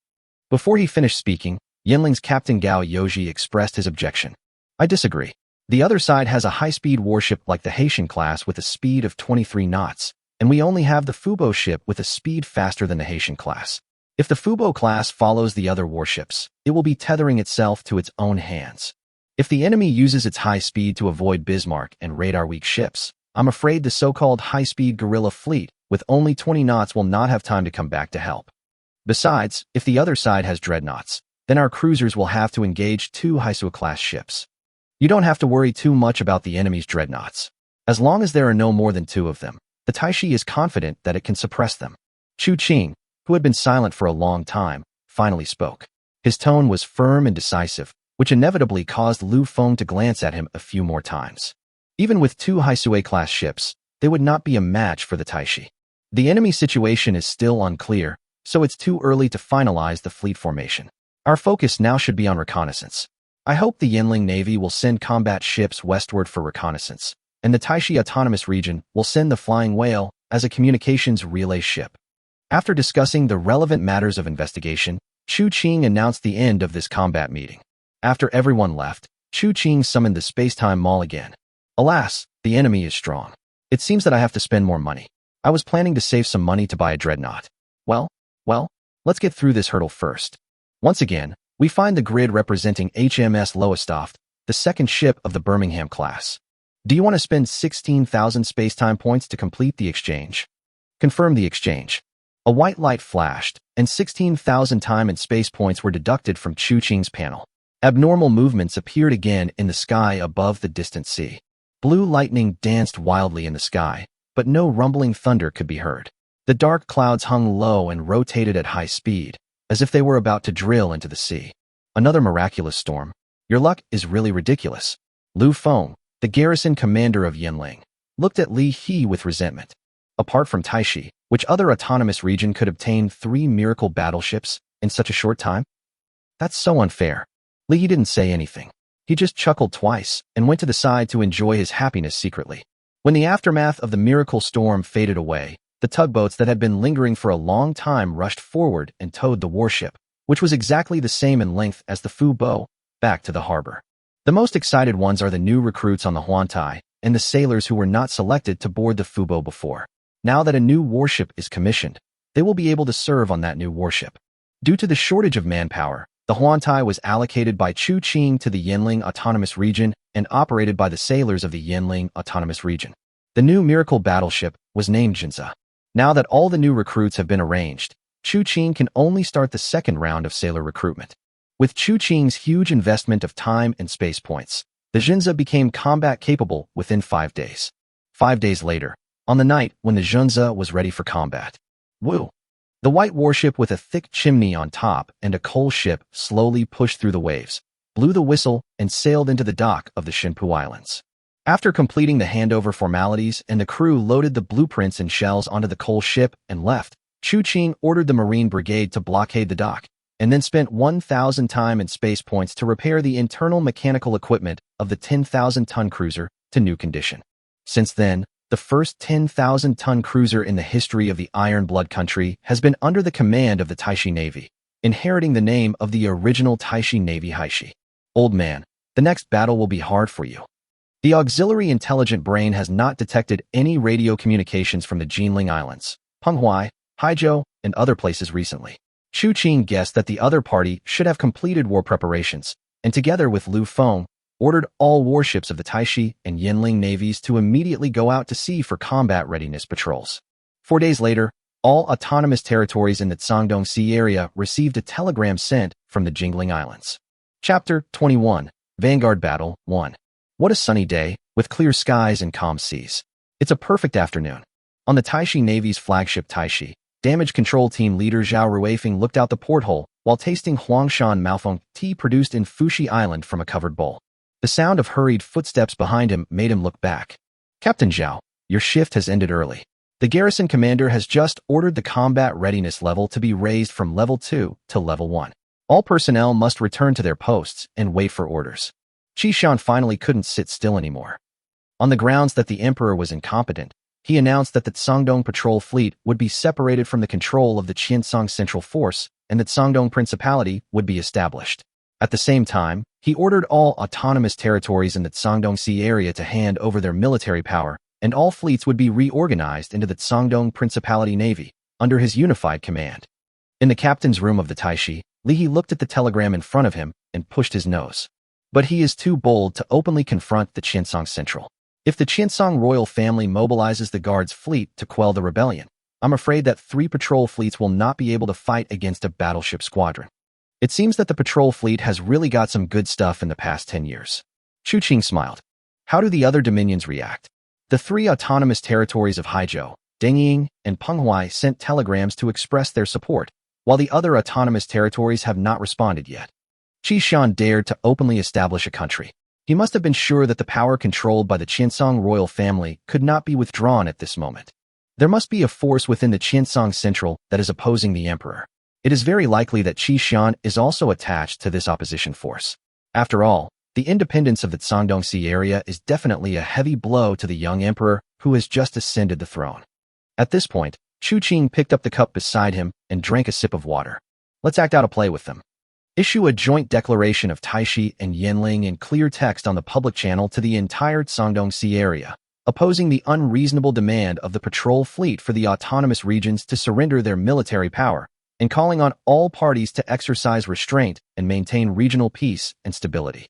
Before he finished speaking, Yinling's Captain Gao Yoji expressed his objection. I disagree. The other side has a high-speed warship like the Haitian class with a speed of 23 knots, and we only have the Fubo ship with a speed faster than the Haitian class. If the Fubo class follows the other warships, it will be tethering itself to its own hands. If the enemy uses its high speed to avoid Bismarck and radar-weak ships, I'm afraid the so-called high-speed guerrilla fleet with only 20 knots will not have time to come back to help. Besides, if the other side has dreadnoughts, then our cruisers will have to engage 2 Haisua-class ships. You don't have to worry too much about the enemy's dreadnoughts. As long as there are no more than 2 of them, the Taixi is confident that it can suppress them. Qiancang, who had been silent for a long time, finally spoke. His tone was firm and decisive, which inevitably caused Lu Feng to glance at him a few more times. Even with 2 Haisua-class ships, they would not be a match for the Taixi. The enemy situation is still unclear, so it's too early to finalize the fleet formation. Our focus now should be on reconnaissance. I hope the Yinling Navy will send combat ships westward for reconnaissance, and the Taixi Autonomous Region will send the Flying Whale as a communications relay ship. After discussing the relevant matters of investigation, Qiancang announced the end of this combat meeting. After everyone left, Qiancang summoned the Spacetime Mall again. Alas, the enemy is strong. It seems that I have to spend more money. I was planning to save some money to buy a dreadnought. Well, let's get through this hurdle first. Once again, we find the grid representing HMS Lowestoft, the second ship of the Birmingham class. Do you want to spend 16,000 Spacetime points to complete the exchange? Confirm the exchange. A white light flashed, and 16,000 time and space points were deducted from Qiancang's panel. Abnormal movements appeared again in the sky above the distant sea. Blue lightning danced wildly in the sky, but no rumbling thunder could be heard. The dark clouds hung low and rotated at high speed, as if they were about to drill into the sea. Another miraculous storm. Your luck is really ridiculous. Lu Feng, the garrison commander of Yinling, looked at Li He with resentment. Apart from Taixi, which other autonomous region could obtain 3 miracle battleships in such a short time? That's so unfair. Li He didn't say anything. He just chuckled twice and went to the side to enjoy his happiness secretly. When the aftermath of the miracle storm faded away, the tugboats that had been lingering for a long time rushed forward and towed the warship, which was exactly the same in length as the Fubo, back to the harbor. The most excited ones are the new recruits on the Huantai and the sailors who were not selected to board the Fubo before. Now that a new warship is commissioned, they will be able to serve on that new warship. Due to the shortage of manpower, the Huantai was allocated by Qiancang to the Yinling Autonomous Region and operated by the sailors of the Yinling Autonomous Region. The new miracle battleship was named Jinza. Now that all the new recruits have been arranged, Qiancang can only start the second round of sailor recruitment. With Qiancang's huge investment of time and space points, the Jinza became combat capable within 5 days. 5 days later, on the night when the Jinza was ready for combat. Woo! The white warship with a thick chimney on top and a coal ship slowly pushed through the waves, blew the whistle, and sailed into the dock of the Shinpu Islands. After completing the handover formalities and the crew loaded the blueprints and shells onto the coal ship and left, Qiancang ordered the Marine Brigade to blockade the dock, and then spent 1,000 time and space points to repair the internal mechanical equipment of the 10,000-ton cruiser to new condition. Since then, the first 10,000-ton cruiser in the history of the Iron Blood country has been under the command of the Taixi Navy. inheriting the name of the original Taixi Navy Haishi. Old man, the next battle will be hard for you. The auxiliary intelligent brain has not detected any radio communications from the Qiancang Islands, Manhwa, Haizhou, and other places recently. Chu Qing guessed that the other party should have completed war preparations, and together with Lu Feng, ordered all warships of the Taixi and Yinling navies to immediately go out to sea for combat readiness patrols. 4 days later, all autonomous territories in the Shandong Sea area received a telegram sent from the Jingling Islands. Chapter 21, Vanguard Battle 1. What a sunny day, with clear skies and calm seas. It's a perfect afternoon. On the Taixi Navy's flagship Taixi, damage control team leader Zhao Ruifeng looked out the porthole while tasting Huangshan Maofeng tea produced in Fuxi Island from a covered bowl. The sound of hurried footsteps behind him made him look back. Captain Zhao, your shift has ended early. The garrison commander has just ordered the combat readiness level to be raised from level 2 to level 1. All personnel must return to their posts and wait for orders. Qishan finally couldn't sit still anymore. On the grounds that the emperor was incompetent, he announced that the Shandong patrol fleet would be separated from the control of the Qiancang Central Force and that Shandong Principality would be established. At the same time, he ordered all autonomous territories in the Shandong Sea area to hand over their military power, and all fleets would be reorganized into the Shandong Principality Navy, under his unified command. In the captain's room of the Taixi, Li He looked at the telegram in front of him and pushed his nose. But he is too bold to openly confront the Qiancang Central. If the Qiancang royal family mobilizes the guards fleet to quell the rebellion, I'm afraid that 3 patrol fleets will not be able to fight against a battleship squadron. It seems that the patrol fleet has really got some good stuff in the past 10 years. Chu Qing smiled. How do the other dominions react? The 3 autonomous territories of Haizhou, Dengying, and Penghuai sent telegrams to express their support, while the other autonomous territories have not responded yet. Qishan dared to openly establish a country. He must have been sure that the power controlled by the Qiancang royal family could not be withdrawn at this moment. There must be a force within the Qiancang Central that is opposing the emperor. It is very likely that Qishan is also attached to this opposition force. After all, the independence of the Shandong Sea area is definitely a heavy blow to the young emperor who has just ascended the throne. At this point, Chu Qing picked up the cup beside him and drank a sip of water. Let's act out a play with them. Issue a joint declaration of Taixi and Yinling in clear text on the public channel to the entire Shandong Sea area, opposing the unreasonable demand of the patrol fleet for the autonomous regions to surrender their military power, and calling on all parties to exercise restraint and maintain regional peace and stability.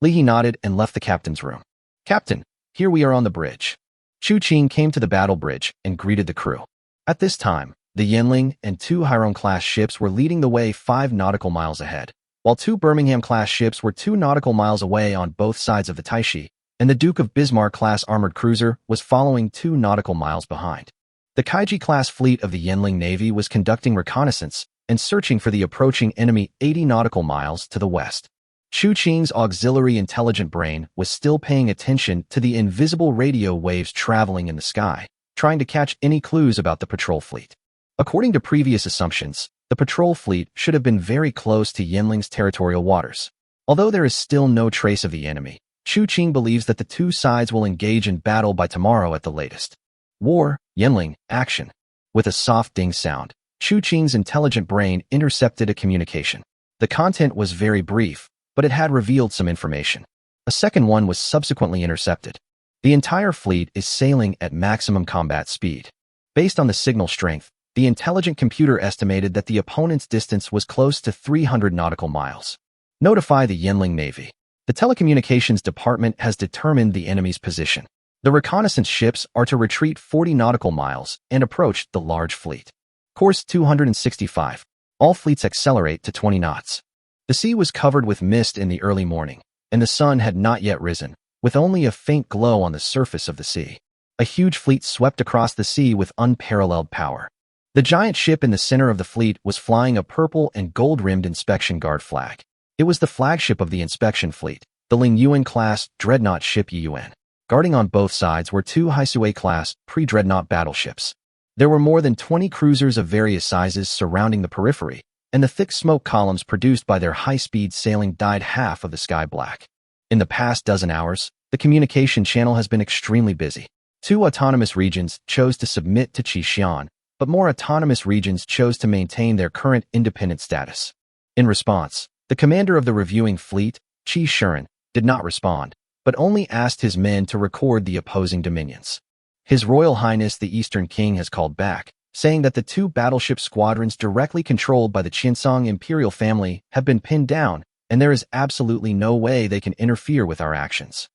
Li He nodded and left the captain's room. Captain, here we are on the bridge. Chu Qing came to the battle bridge and greeted the crew. At this time, the Yinling and 2 Hairon-class ships were leading the way 5 nautical miles ahead, while 2 Birmingham-class ships were 2 nautical miles away on both sides of the Taixi, and the Duke of Bismarck-class armored cruiser was following 2 nautical miles behind. The Kaiji-class fleet of the Yinling Navy was conducting reconnaissance and searching for the approaching enemy 80 nautical miles to the west. Chu Qing's auxiliary intelligent brain was still paying attention to the invisible radio waves traveling in the sky, trying to catch any clues about the patrol fleet. According to previous assumptions, the patrol fleet should have been very close to Yinling's territorial waters. Although there is still no trace of the enemy, Chu Qing believes that the 2 sides will engage in battle by tomorrow at the latest. War, Yinling, action. With a soft ding sound, Chu Qing's intelligent brain intercepted a communication. The content was very brief, but it had revealed some information. A second one was subsequently intercepted. The entire fleet is sailing at maximum combat speed. Based on the signal strength, the intelligent computer estimated that the opponent's distance was close to 300 nautical miles. Notify the Yinling Navy. The telecommunications department has determined the enemy's position. The reconnaissance ships are to retreat 40 nautical miles and approach the large fleet. Course 265. All fleets accelerate to 20 knots. The sea was covered with mist in the early morning, and the sun had not yet risen, with only a faint glow on the surface of the sea. A huge fleet swept across the sea with unparalleled power. The giant ship in the center of the fleet was flying a purple and gold-rimmed inspection guard flag. It was the flagship of the inspection fleet, the Ling Yuan-class dreadnought ship Yuan. Guarding on both sides were 2 Haisui-class pre-dreadnought battleships. There were more than 20 cruisers of various sizes surrounding the periphery, and the thick smoke columns produced by their high-speed sailing dyed half of the sky black. In the past dozen hours, the communication channel has been extremely busy. 2 autonomous regions chose to submit to Qishan, but more autonomous regions chose to maintain their current independent status. In response, the commander of the reviewing fleet, Qiancang, did not respond, but only asked his men to record the opposing dominions. His Royal Highness the Eastern King has called back, saying that the two battleship squadrons directly controlled by the Qiancang imperial family have been pinned down, and there is absolutely no way they can interfere with our actions.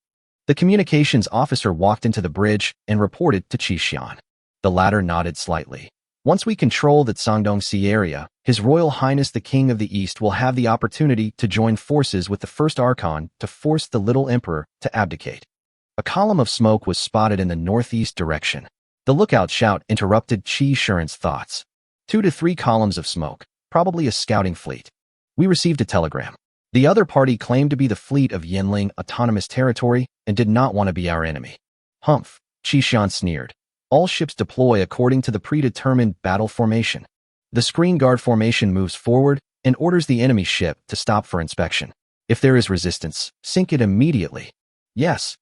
The communications officer walked into the bridge and reported to Qiancang. The latter nodded slightly. Once we control the Cangdong Sea area, His Royal Highness the King of the East will have the opportunity to join forces with the First Archon to force the Little Emperor to abdicate. A column of smoke was spotted in the northeast direction. The lookout shout interrupted Qiancang's thoughts. 2 to 3 columns of smoke, probably a scouting fleet. We received a telegram. The other party claimed to be the fleet of Yinling Autonomous Territory and did not want to be our enemy. Humph, Qiancang sneered. All ships deploy according to the predetermined battle formation. The screen guard formation moves forward and orders the enemy ship to stop for inspection. If there is resistance, sink it immediately. Yes.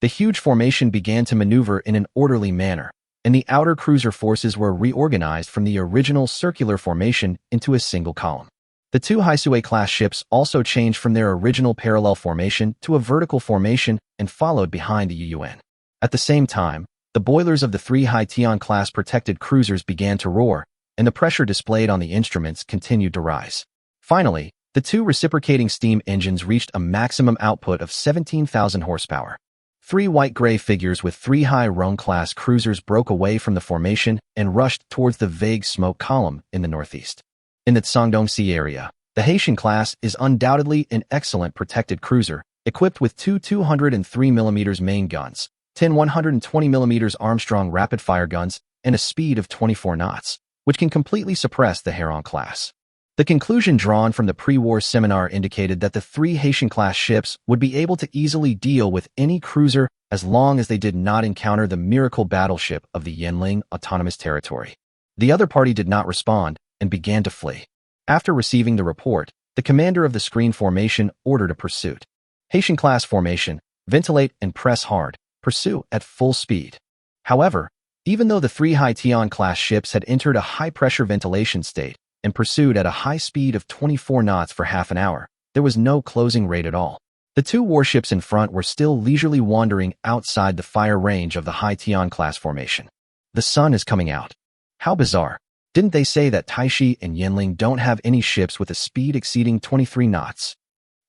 The huge formation began to maneuver in an orderly manner, and the outer cruiser forces were reorganized from the original circular formation into a single column. The 2 Haisui-class ships also changed from their original parallel formation to a vertical formation and followed behind the Yuan. At the same time, the boilers of the 3 Haitian-class protected cruisers began to roar, and the pressure displayed on the instruments continued to rise. Finally, the 2 reciprocating steam engines reached a maximum output of 17,000 horsepower. 3 white-gray figures with 3 Hai-Rong-class cruisers broke away from the formation and rushed towards the vague smoke column in the northeast. In the Cangdong Sea area, the Haitian-class is undoubtedly an excellent protected cruiser, equipped with 2 203mm main guns, 10 120mm Armstrong rapid-fire guns, and a speed of 24 knots, which can completely suppress the Heron class. The conclusion drawn from the pre-war seminar indicated that the 3 Haitian-class ships would be able to easily deal with any cruiser as long as they did not encounter the miracle battleship of the Yinling Autonomous Territory. The other party did not respond and began to flee. After receiving the report, the commander of the screen formation ordered a pursuit. Haitian-class formation, ventilate and press hard, pursue at full speed. However, even though the 3 Haitian-class ships had entered a high-pressure ventilation state and pursued at a high speed of 24 knots for half an hour, there was no closing rate at all. The 2 warships in front were still leisurely wandering outside the fire range of the Haitian-class formation. The sun is coming out. How bizarre. Didn't they say that Taixi and Yinling don't have any ships with a speed exceeding 23 knots?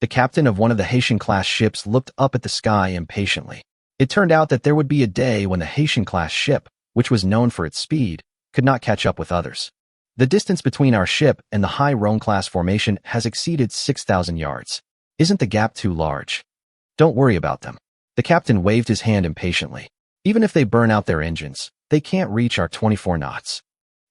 The captain of one of the Haitian-class ships looked up at the sky impatiently. It turned out that there would be a day when the Haitian-class ship, which was known for its speed, could not catch up with others. The distance between our ship and the Hai-Rong-class formation has exceeded 6,000 yards. Isn't the gap too large? Don't worry about them. The captain waved his hand impatiently. Even if they burn out their engines, they can't reach our 24 knots.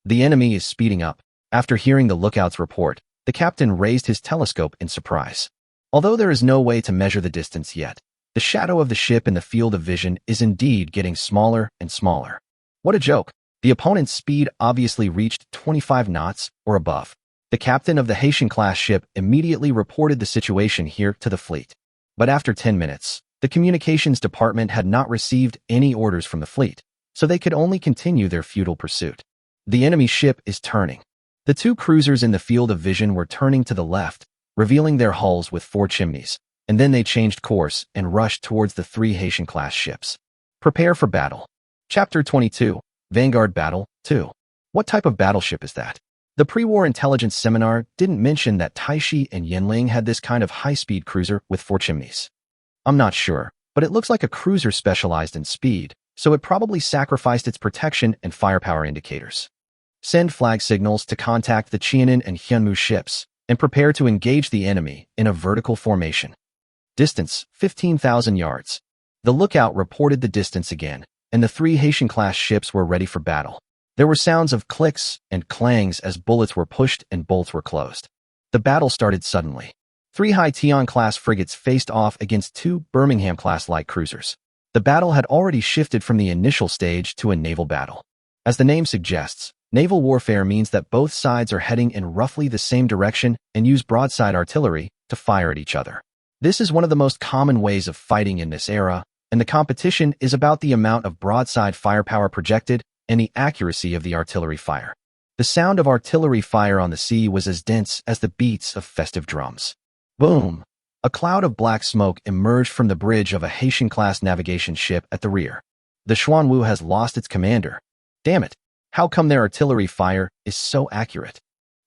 The enemy is speeding up. After hearing the lookout's report, the captain raised his telescope in surprise. Although there is no way to measure the distance yet, the shadow of the ship in the field of vision is indeed getting smaller and smaller. What a joke. The opponent's speed obviously reached 25 knots or above. The captain of the Haitian-class ship immediately reported the situation here to the fleet. But after 10 minutes, the communications department had not received any orders from the fleet, so they could only continue their futile pursuit. The enemy ship is turning. The 2 cruisers in the field of vision were turning to the left, revealing their hulls with 4 chimneys, and then they changed course and rushed towards the 3 Haitian-class ships. Prepare for battle. Chapter 22. Vanguard Battle 2. What type of battleship is that? The pre-war intelligence seminar didn't mention that Taixi and Yinling had this kind of high-speed cruiser with 4 chimneys. I'm not sure, but it looks like a cruiser specialized in speed, so it probably sacrificed its protection and firepower indicators. Send flag signals to contact the Qianan and Hyunmu ships, and prepare to engage the enemy in a vertical formation. Distance, 15,000 yards. The lookout reported the distance again, and the 3 Haitian-class ships were ready for battle. There were sounds of clicks and clangs as bullets were pushed and bolts were closed. The battle started suddenly. 3 Haitian-class frigates faced off against 2 Birmingham-class light cruisers. The battle had already shifted from the initial stage to a naval battle. As the name suggests, naval warfare means that both sides are heading in roughly the same direction and use broadside artillery to fire at each other. This is one of the most common ways of fighting in this era, and the competition is about the amount of broadside firepower projected and the accuracy of the artillery fire. The sound of artillery fire on the sea was as dense as the beats of festive drums. Boom! A cloud of black smoke emerged from the bridge of a Haitian-class navigation ship at the rear. The Xuanwu has lost its commander. Damn it! How come their artillery fire is so accurate?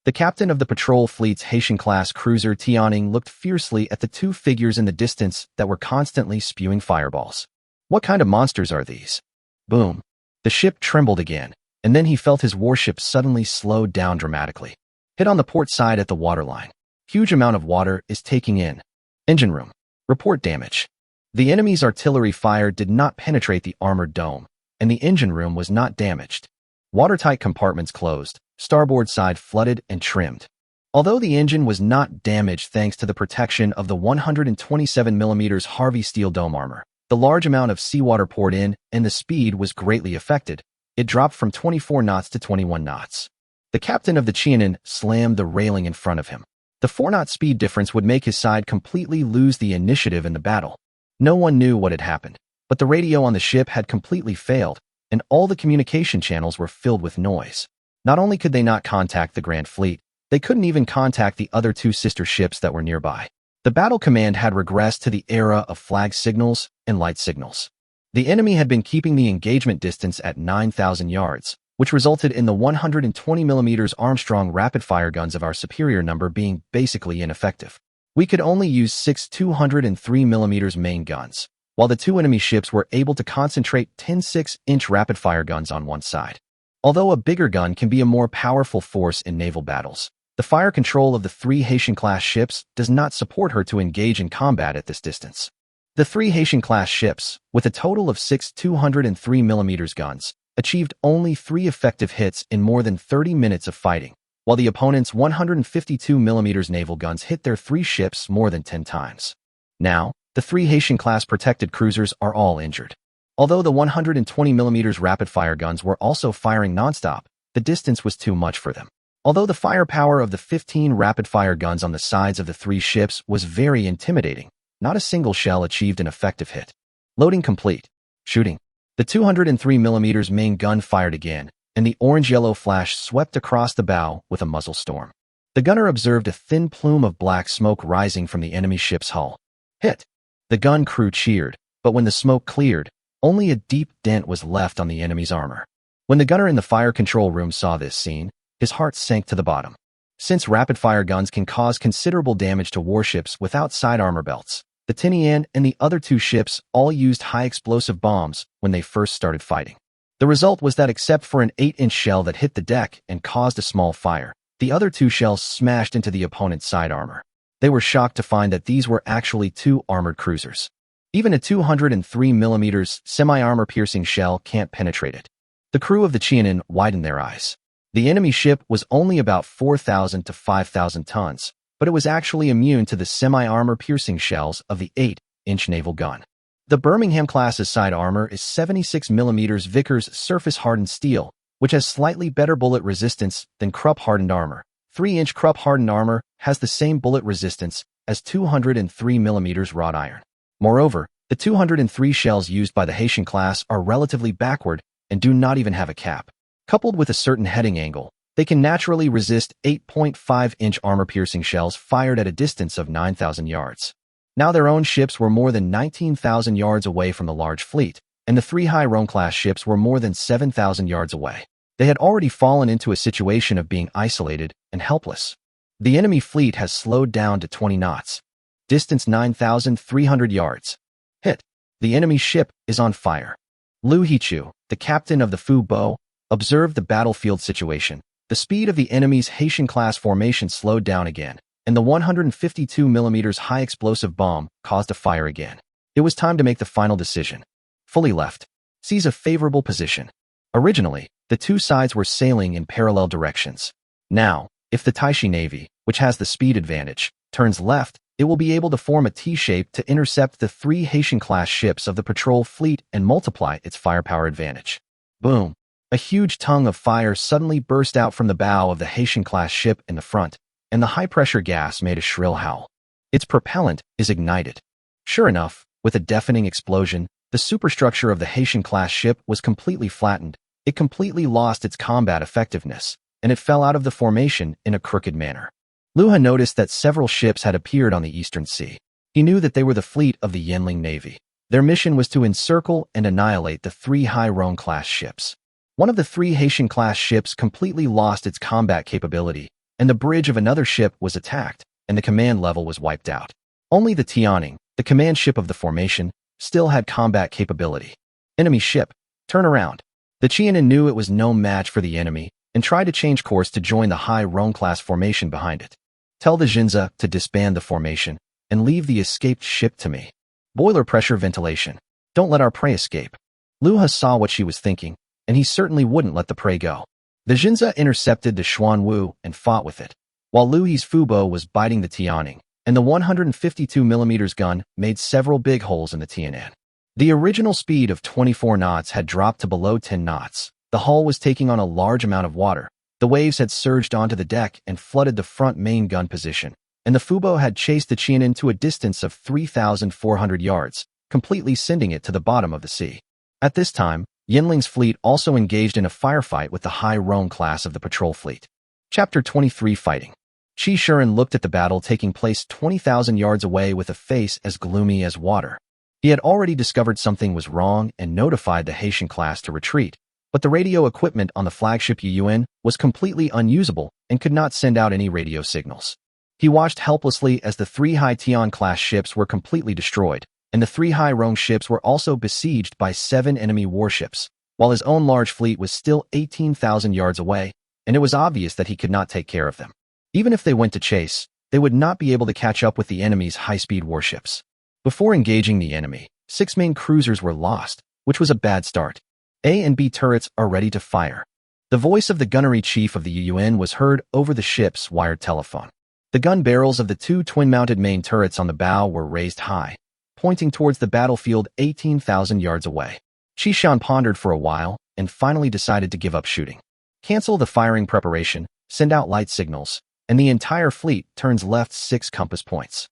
The captain of the patrol fleet's Haitian-class cruiser Tianning looked fiercely at the two figures in the distance that were constantly spewing fireballs. What kind of monsters are these? Boom! The ship trembled again, and then he felt his warship suddenly slowed down dramatically. Hit on the port side at the waterline. Huge amount of water is taking in. Engine room. Report damage. The enemy's artillery fire did not penetrate the armored dome, and the engine room was not damaged. Watertight compartments closed, starboard side flooded and trimmed. Although the engine was not damaged thanks to the protection of the 127mm Harvey steel dome armor, the large amount of seawater poured in and the speed was greatly affected. It dropped from 24 knots to 21 knots. The captain of the Qiancang slammed the railing in front of him. The 4-knot speed difference would make his side completely lose the initiative in the battle. No one knew what had happened, but the radio on the ship had completely failed, and all the communication channels were filled with noise. Not only could they not contact the Grand Fleet, they couldn't even contact the other two sister ships that were nearby. The battle command had regressed to the era of flag signals and light signals. The enemy had been keeping the engagement distance at 9,000 yards, which resulted in the 120mm Armstrong rapid-fire guns of our superior number being basically ineffective. We could only use 6 203mm main guns, while the two enemy ships were able to concentrate 10 6-inch rapid-fire guns on one side. Although a bigger gun can be a more powerful force in naval battles, the fire control of the 3 Haitian-class ships does not support her to engage in combat at this distance. The 3 Haitian-class ships, with a total of 6 203mm guns, achieved only 3 effective hits in more than 30 minutes of fighting, while the opponent's 152mm naval guns hit their 3 ships more than 10 times. Now, the 3 Haitian-class protected cruisers are all injured. Although the 120mm rapid-fire guns were also firing nonstop, the distance was too much for them. Although the firepower of the 15 rapid-fire guns on the sides of the 3 ships was very intimidating, not a single shell achieved an effective hit. Loading complete. Shooting. The 203mm main gun fired again, and the orange-yellow flash swept across the bow with a muzzle storm. The gunner observed a thin plume of black smoke rising from the enemy ship's hull. Hit! The gun crew cheered, but when the smoke cleared, only a deep dent was left on the enemy's armor. When the gunner in the fire control room saw this scene, his heart sank to the bottom. Since rapid-fire guns can cause considerable damage to warships without side armor belts, the Tinian and the other 2 ships all used high-explosive bombs when they first started fighting. The result was that except for an 8-inch shell that hit the deck and caused a small fire, the other 2 shells smashed into the opponent's side armor. They were shocked to find that these were actually 2 armored cruisers. Even a 203mm semi-armor-piercing shell can't penetrate it. The crew of the Qiancang widened their eyes. The enemy ship was only about 4,000 to 5,000 tons, but it was actually immune to the semi-armor-piercing shells of the 8-inch naval gun. The Birmingham-class's side armor is 76mm Vickers surface-hardened steel, which has slightly better bullet resistance than Krupp-hardened armor. 3-inch Krupp-hardened armor has the same bullet resistance as 203mm wrought iron. Moreover, the 203 shells used by the Haitian class are relatively backward and do not even have a cap. Coupled with a certain heading angle, they can naturally resist 8.5-inch armor-piercing shells fired at a distance of 9,000 yards. Now their own ships were more than 19,000 yards away from the large fleet, and the 3 Hairon-class ships were more than 7,000 yards away. They had already fallen into a situation of being isolated and helpless. The enemy fleet has slowed down to 20 knots. Distance 9,300 yards. Hit. The enemy ship is on fire. Liu Hichu, the captain of the Fu Bo, observed the battlefield situation. The speed of the enemy's Haitian-class formation slowed down again, and the 152mm high-explosive bomb caused a fire again. It was time to make the final decision. Fully left. Seize a favorable position. Originally, the 2 sides were sailing in parallel directions. Now, if the Taixi Navy, which has the speed advantage, turns left, it will be able to form a T-shape to intercept the 3 Haitian-class ships of the patrol fleet and multiply its firepower advantage. Boom! A huge tongue of fire suddenly burst out from the bow of the Haitian-class ship in the front, and the high-pressure gas made a shrill howl. Its propellant is ignited. Sure enough, with a deafening explosion, the superstructure of the Haitian-class ship was completely flattened, it completely lost its combat effectiveness, and it fell out of the formation in a crooked manner. Luha noticed that several ships had appeared on the Eastern Sea. He knew that they were the fleet of the Yanling Navy. Their mission was to encircle and annihilate the 3 Hai-Rong-class ships. One of the 3 Haitian-class ships completely lost its combat capability, and the bridge of another ship was attacked, and the command level was wiped out. Only the Qiancang, the command ship of the formation, still had combat capability. Enemy ship, turn around. The Qiancang knew it was no match for the enemy and tried to change course to join the Hai-Rong-class formation behind it. Tell the Jinza to disband the formation and leave the escaped ship to me. Boiler pressure ventilation. Don't let our prey escape. Luha saw what she was thinking, and he certainly wouldn't let the prey go. The Jinza intercepted the Xuanwu and fought with it, while Lu Yi's Fubo was biting the Tianning, and the 152mm gun made several big holes in the Tianan. The original speed of 24 knots had dropped to below 10 knots. The hull was taking on a large amount of water. The waves had surged onto the deck and flooded the front main gun position, and the Fubo had chased the Qiancang to a distance of 3,400 yards, completely sending it to the bottom of the sea. At this time, Yanling's fleet also engaged in a firefight with the Hai-Rong class of the patrol fleet. Chapter 23 Fighting. Qi Shiren looked at the battle taking place 20,000 yards away with a face as gloomy as water. He had already discovered something was wrong and notified the Haitian class to retreat, but the radio equipment on the flagship Yuan was completely unusable and could not send out any radio signals. He watched helplessly as the 3 Hai-Tian class ships were completely destroyed, and the 3 Hai-Rong ships were also besieged by 7 enemy warships, while his own large fleet was still 18,000 yards away, and it was obvious that he could not take care of them. Even if they went to chase, they would not be able to catch up with the enemy's high-speed warships. Before engaging the enemy, 6 main cruisers were lost, which was a bad start. A and B turrets are ready to fire. The voice of the gunnery chief of the UN was heard over the ship's wired telephone. The gun barrels of the 2 twin-mounted main turrets on the bow were raised high, pointing towards the battlefield 18,000 yards away. Qi Shan pondered for a while and finally decided to give up shooting. Cancel the firing preparation, send out light signals, and the entire fleet turns left 6 compass points.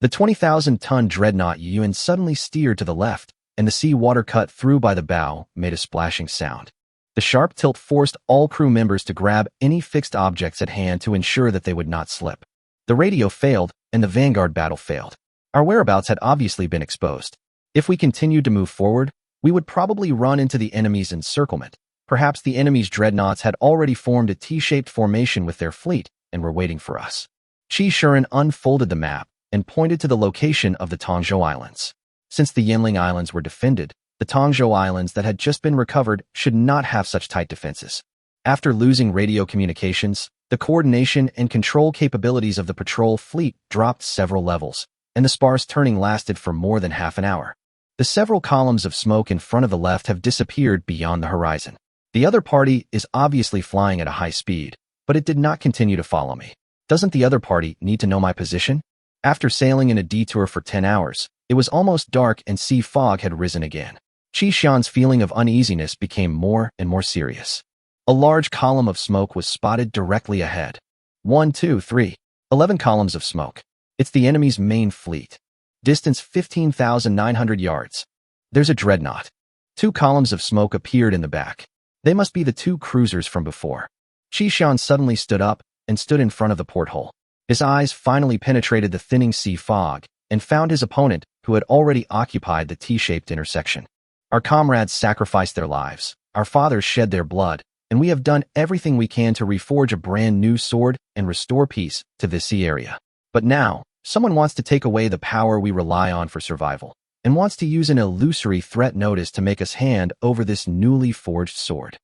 The 20,000-ton dreadnought Yuan suddenly steered to the left, and the sea water cut through by the bow made a splashing sound. The sharp tilt forced all crew members to grab any fixed objects at hand to ensure that they would not slip. The radio failed, and the vanguard battle failed. Our whereabouts had obviously been exposed. If we continued to move forward, we would probably run into the enemy's encirclement. Perhaps the enemy's dreadnoughts had already formed a T-shaped formation with their fleet and were waiting for us. Qi Shiren unfolded the map and pointed to the location of the Taixi Islands. Since the Yanling Islands were defended, the Taixi Islands that had just been recovered should not have such tight defenses. After losing radio communications, the coordination and control capabilities of the patrol fleet dropped several levels, and the sparse turning lasted for more than half an hour. The several columns of smoke in front of the left have disappeared beyond the horizon. The other party is obviously flying at a high speed, but it did not continue to follow me. Doesn't the other party need to know my position? After sailing in a detour for 10 hours, it was almost dark and sea fog had risen again. Qi Shan's feeling of uneasiness became more and more serious. A large column of smoke was spotted directly ahead. 1, 2, 3. 11 columns of smoke. It's the enemy's main fleet. Distance 15,900 yards. There's a dreadnought. 2 columns of smoke appeared in the back. They must be the 2 cruisers from before. Qi Shan suddenly stood up and stood in front of the porthole. His eyes finally penetrated the thinning sea fog and found his opponent, who had already occupied the T-shaped intersection. Our comrades sacrificed their lives, our fathers shed their blood, and we have done everything we can to reforge a brand new sword and restore peace to this sea area. But now, someone wants to take away the power we rely on for survival, and wants to use an illusory threat notice to make us hand over this newly forged sword.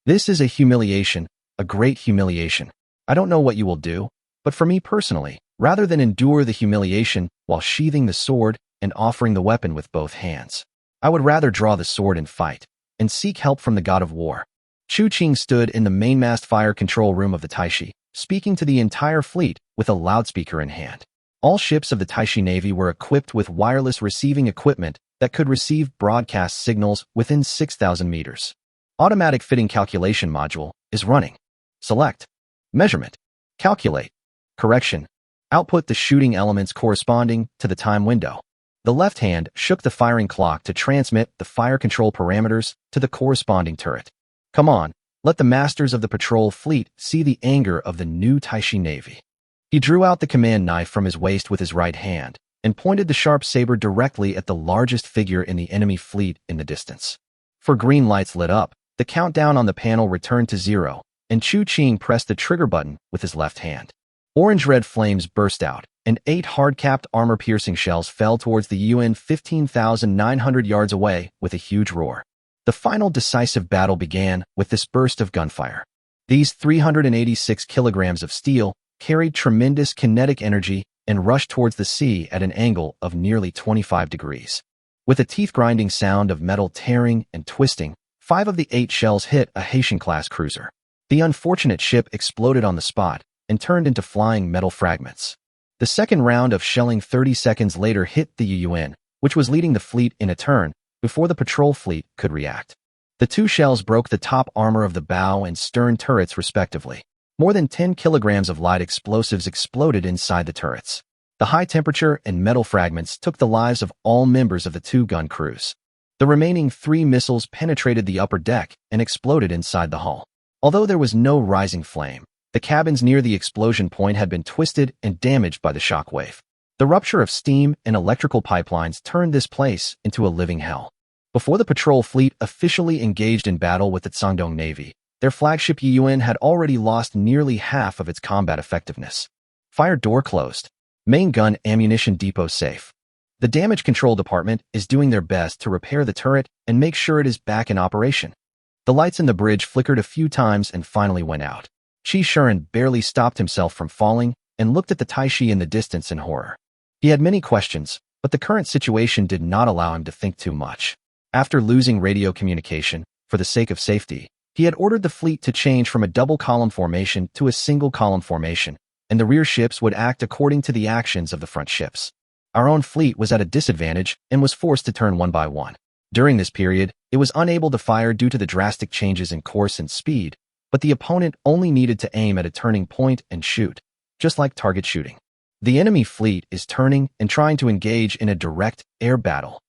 This is a humiliation, a great humiliation. I don't know what you will do, but for me personally, rather than endure the humiliation while sheathing the sword and offering the weapon with both hands, I would rather draw the sword and fight, and seek help from the god of war. Chu Qing stood in the mainmast fire control room of the Taixi, speaking to the entire fleet with a loudspeaker in hand. All ships of the Taixi Navy were equipped with wireless receiving equipment that could receive broadcast signals within 6,000 meters. Automatic fitting calculation module is running. Select. Measurement. Calculate. Correction. Output the shooting elements corresponding to the time window. The left hand shook the firing clock to transmit the fire control parameters to the corresponding turret. Come on, let the masters of the patrol fleet see the anger of the new Taixi Navy. He drew out the command knife from his waist with his right hand and pointed the sharp saber directly at the largest figure in the enemy fleet in the distance. For green lights lit up, the countdown on the panel returned to 0, and Qiancang pressed the trigger button with his left hand. Orange-red flames burst out, and 8 hard-capped armor-piercing shells fell towards the UN 15,900 yards away with a huge roar. The final decisive battle began with this burst of gunfire. These 386 kilograms of steel carried tremendous kinetic energy and rushed towards the sea at an angle of nearly 25 degrees. With a teeth-grinding sound of metal tearing and twisting, 5 of the 8 shells hit a Haitian-class cruiser. The unfortunate ship exploded on the spot and turned into flying metal fragments. The second round of shelling 30 seconds later hit the UN, which was leading the fleet in a turn, before the patrol fleet could react. The 2 shells broke the top armor of the bow and stern turrets respectively. More than 10 kilograms of light explosives exploded inside the turrets. The high temperature and metal fragments took the lives of all members of the 2-gun crews. The remaining 3 missiles penetrated the upper deck and exploded inside the hull. Although there was no rising flame, the cabins near the explosion point had been twisted and damaged by the shock wave. The rupture of steam and electrical pipelines turned this place into a living hell. Before the patrol fleet officially engaged in battle with the Qiancang Navy, their flagship UN had already lost nearly half of its combat effectiveness. Fire door closed. Main gun ammunition depot safe. The damage control department is doing their best to repair the turret and make sure it is back in operation. The lights in the bridge flickered a few times and finally went out. Qiancang barely stopped himself from falling and looked at the Taixi in the distance in horror. He had many questions, but the current situation did not allow him to think too much. After losing radio communication, for the sake of safety, he had ordered the fleet to change from a double-column formation to a single-column formation, and the rear ships would act according to the actions of the front ships. Our own fleet was at a disadvantage and was forced to turn one by one. During this period, it was unable to fire due to the drastic changes in course and speed, but the opponent only needed to aim at a turning point and shoot, just like target shooting. The enemy fleet is turning and trying to engage in a direct air battle.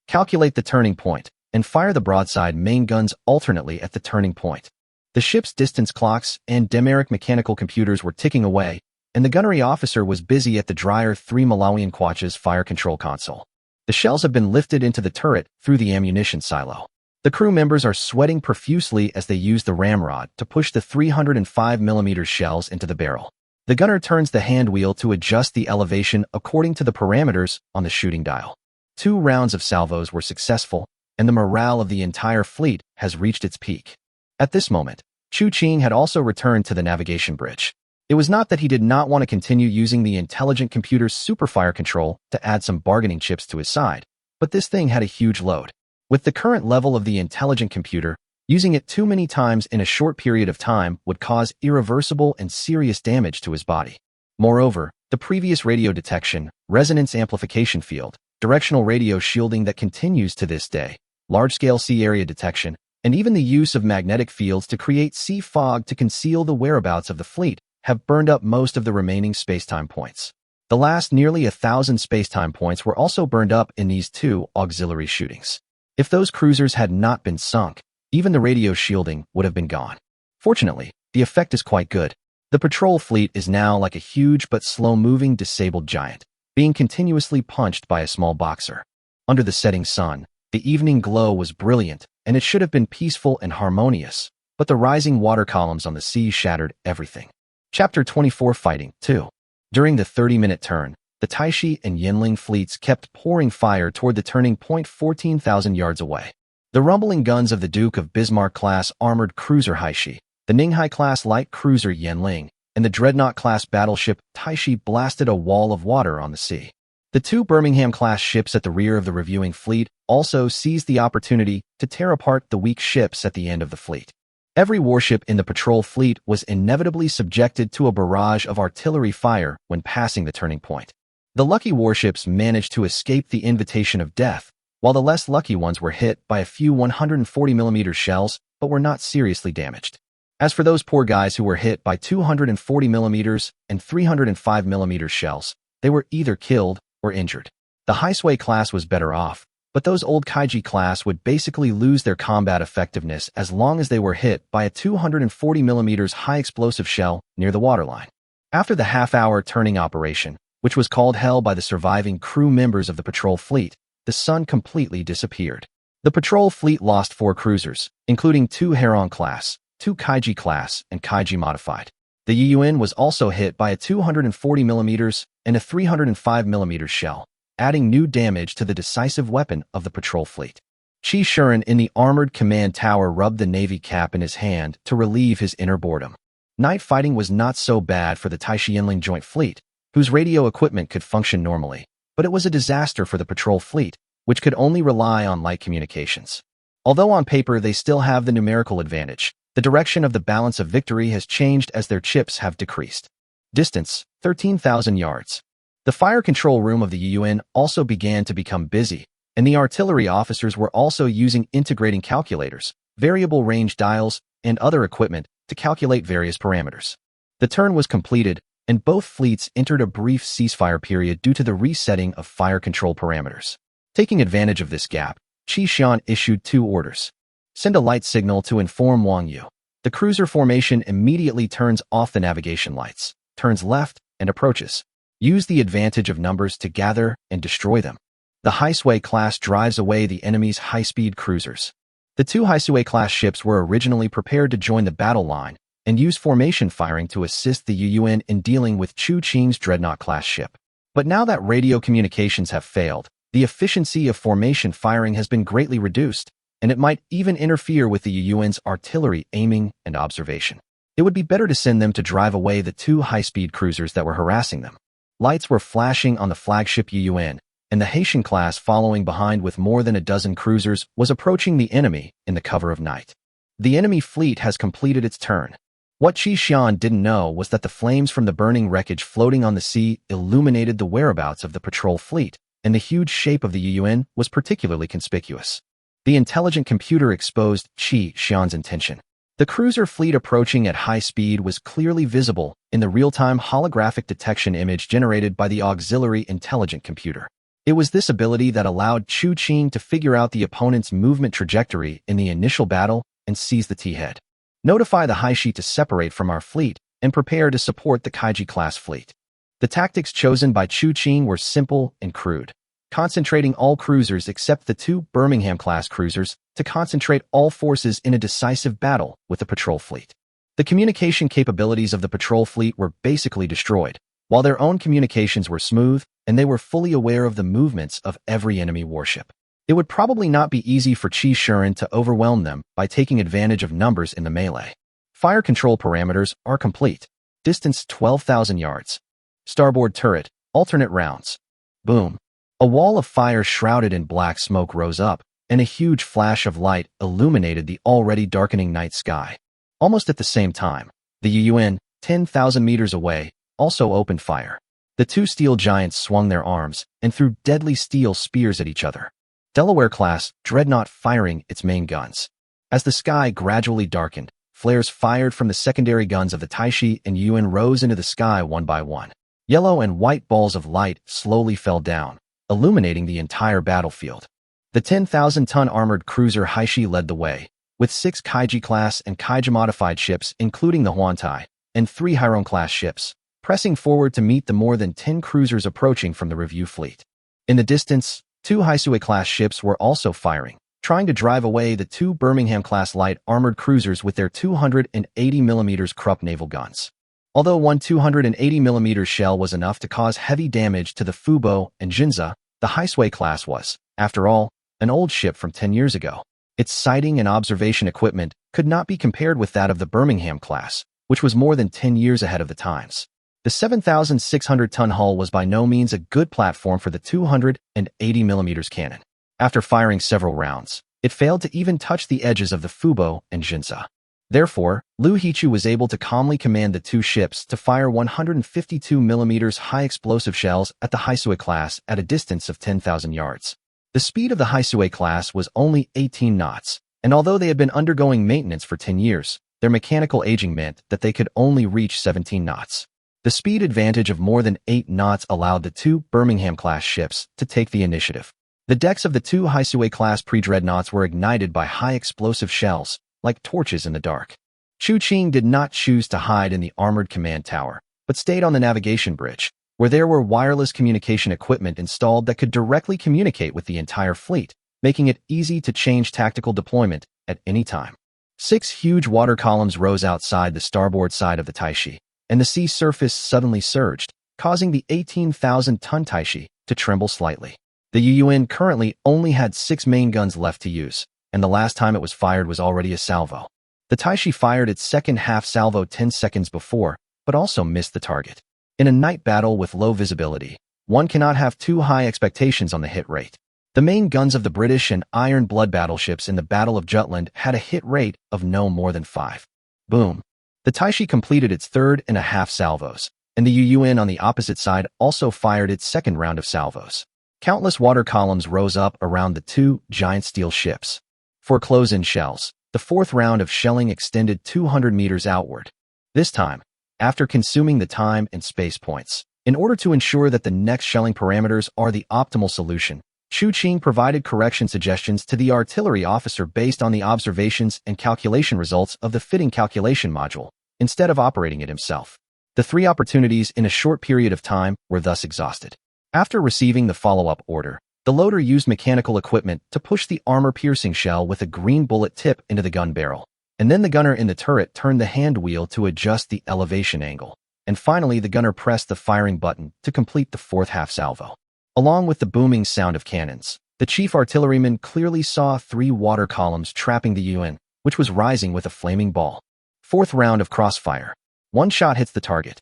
Calculate the turning point and fire the broadside main guns alternately at the turning point. The ship's distance clocks and Demeric mechanical computers were ticking away, and the gunnery officer was busy at the Dryer 3 Malawian Kwacha's fire control console. The shells have been lifted into the turret through the ammunition silo. The crew members are sweating profusely as they use the ramrod to push the 305mm shells into the barrel. The gunner turns the hand wheel to adjust the elevation according to the parameters on the shooting dial. 2 rounds of salvos were successful, and the morale of the entire fleet has reached its peak. At this moment, Qiancang had also returned to the navigation bridge. It was not that he did not want to continue using the intelligent computer's superfire control to add some bargaining chips to his side, but this thing had a huge load. With the current level of the intelligent computer, using it too many times in a short period of time would cause irreversible and serious damage to his body. Moreover, the previous radio detection, resonance amplification field, directional radio shielding that continues to this day, large-scale sea area detection, and even the use of magnetic fields to create sea fog to conceal the whereabouts of the fleet have burned up most of the remaining spacetime points. The last nearly 1,000 spacetime points were also burned up in these 2 auxiliary shootings. If those cruisers had not been sunk, even the radio shielding would have been gone. Fortunately, the effect is quite good. The patrol fleet is now like a huge but slow-moving disabled giant, being continuously punched by a small boxer. Under the setting sun, the evening glow was brilliant, and it should have been peaceful and harmonious, but the rising water columns on the sea shattered everything. Chapter 24 Fighting 2. During the 30-minute turn, the Taixi and Yanling fleets kept pouring fire toward the turning point 14,000 yards away. The rumbling guns of the Duke of Bismarck-class armored cruiser Haixi, the Ninghai-class light cruiser Yanling, and the Dreadnought-class battleship Taixi blasted a wall of water on the sea. The 2 Birmingham-class ships at the rear of the reviewing fleet also seized the opportunity to tear apart the weak ships at the end of the fleet. Every warship in the patrol fleet was inevitably subjected to a barrage of artillery fire when passing the turning point. The lucky warships managed to escape the invitation of death, while the less lucky ones were hit by a few 140mm shells but were not seriously damaged. As for those poor guys who were hit by 240mm and 305mm shells, they were either killed or injured. The Highsway class was better off, but those old Kaiji class would basically lose their combat effectiveness as long as they were hit by a 240mm high explosive shell near the waterline. After the half-hour turning operation, which was called hell by the surviving crew members of the patrol fleet, the sun completely disappeared. The patrol fleet lost 4 cruisers, including 2 Heron class, 2 Kaiji class, and Kaiji modified. The Yiyuan was also hit by a 240mm and a 305mm shell, adding new damage to the decisive weapon of the patrol fleet. Qi Shiren in the armored command tower rubbed the navy cap in his hand to relieve his inner boredom. Night fighting was not so bad for the Taixi Island joint fleet, whose radio equipment could function normally, but it was a disaster for the patrol fleet, which could only rely on light communications. Although on paper they still have the numerical advantage, the direction of the balance of victory has changed as their chips have decreased. Distance, 13,000 yards. The fire control room of the Yiyuan also began to become busy, and the artillery officers were also using integrating calculators, variable range dials, and other equipment to calculate various parameters. The turn was completed, and both fleets entered a brief ceasefire period due to the resetting of fire control parameters. Taking advantage of this gap, Qi Xian issued 2 orders. Send a light signal to inform Wang Yu. The cruiser formation immediately turns off the navigation lights, turns left, and approaches. Use the advantage of numbers to gather and destroy them. The Haisui class drives away the enemy's high-speed cruisers. The 2 Haisui class ships were originally prepared to join the battle line and use formation firing to assist the Yiyuan in dealing with Chu Qing's dreadnought class ship. But now that radio communications have failed, the efficiency of formation firing has been greatly reduced, and it might even interfere with the Yiyuan's artillery aiming and observation. It would be better to send them to drive away the 2 high-speed cruisers that were harassing them. Lights were flashing on the flagship Yiyuan, and the Haitian class following behind with more than a dozen cruisers was approaching the enemy in the cover of night. The enemy fleet has completed its turn. What Qi Xian didn't know was that the flames from the burning wreckage floating on the sea illuminated the whereabouts of the patrol fleet, and the huge shape of the Yiyuan was particularly conspicuous. The intelligent computer exposed Qi Xian's intention. The cruiser fleet approaching at high speed was clearly visible in the real-time holographic detection image generated by the auxiliary intelligent computer. It was this ability that allowed Chu Qing to figure out the opponent's movement trajectory in the initial battle and seize the T-head. Notify the Haishi to separate from our fleet and prepare to support the Kaiji-class fleet. The tactics chosen by Chu Qing were simple and crude, concentrating all cruisers except the 2 Birmingham-class cruisers to concentrate all forces in a decisive battle with the patrol fleet. The communication capabilities of the patrol fleet were basically destroyed, while their own communications were smooth and they were fully aware of the movements of every enemy warship. It would probably not be easy for Qi Shiren to overwhelm them by taking advantage of numbers in the melee. Fire control parameters are complete. Distance 12,000 yards. Starboard turret, alternate rounds. Boom. A wall of fire shrouded in black smoke rose up, and a huge flash of light illuminated the already darkening night sky. Almost at the same time, the Yiyuan, 10,000 meters away, also opened fire. The 2 steel giants swung their arms and threw deadly steel spears at each other. Delaware-class dreadnought firing its main guns. As the sky gradually darkened, flares fired from the secondary guns of the Taixi and Yiyuan rose into the sky one by one. Yellow and white balls of light slowly fell down, illuminating the entire battlefield. The 10,000-ton armored cruiser Haishi led the way, with 6 Kaiji-class and Kaiji-modified ships including the Huantai, and 3 Hiron-class ships, pressing forward to meet the more than 10 cruisers approaching from the review fleet. In the distance, 2 Haisui-class ships were also firing, trying to drive away the 2 Birmingham-class light armored cruisers with their 280mm Krupp naval guns. Although one 280mm shell was enough to cause heavy damage to the Fubo and Jinza, the Haisui class was, after all, an old ship from 10 years ago. Its sighting and observation equipment could not be compared with that of the Birmingham class, which was more than 10 years ahead of the times. The 7,600-ton hull was by no means a good platform for the 280mm cannon. After firing several rounds, it failed to even touch the edges of the Fubo and Jinza. Therefore, Lu Hichu was able to calmly command the 2 ships to fire 152mm high-explosive shells at the Haisui class at a distance of 10,000 yards. The speed of the Haisui class was only 18 knots, and although they had been undergoing maintenance for 10 years, their mechanical aging meant that they could only reach 17 knots. The speed advantage of more than 8 knots allowed the 2 Birmingham-class ships to take the initiative. The decks of the two Haisue-class pre-dreadnoughts were ignited by high explosive shells, like torches in the dark. Qiancang did not choose to hide in the armored command tower, but stayed on the navigation bridge, where there were wireless communication equipment installed that could directly communicate with the entire fleet, making it easy to change tactical deployment at any time. 6 huge water columns rose outside the starboard side of the Taixi, and the sea surface suddenly surged, causing the 18,000-ton Taixi to tremble slightly. The Yuan currently only had 6 main guns left to use, and the last time it was fired was already a salvo. The Taixi fired its second half salvo 10 seconds before, but also missed the target. In a night battle with low visibility, one cannot have too high expectations on the hit rate. The main guns of the British and Iron Blood battleships in the Battle of Jutland had a hit rate of no more than 5. Boom. The Taixi completed its third and a half salvos, and the Yuan on the opposite side also fired its second round of salvos. Countless water columns rose up around the 2 giant steel ships. For close-in shells, the fourth round of shelling extended 200 meters outward. This time, after consuming the time and space points, in order to ensure that the next shelling parameters are the optimal solution, Qiancang provided correction suggestions to the artillery officer based on the observations and calculation results of the fitting calculation module, instead of operating it himself. The 3 opportunities in a short period of time were thus exhausted. After receiving the follow-up order, the loader used mechanical equipment to push the armor-piercing shell with a green bullet tip into the gun barrel, and then the gunner in the turret turned the hand wheel to adjust the elevation angle, and finally the gunner pressed the firing button to complete the fourth half salvo. Along with the booming sound of cannons, the chief artilleryman clearly saw 3 water columns trapping the Yuan, which was rising with a flaming ball. Fourth round of crossfire. 1 shot hits the target.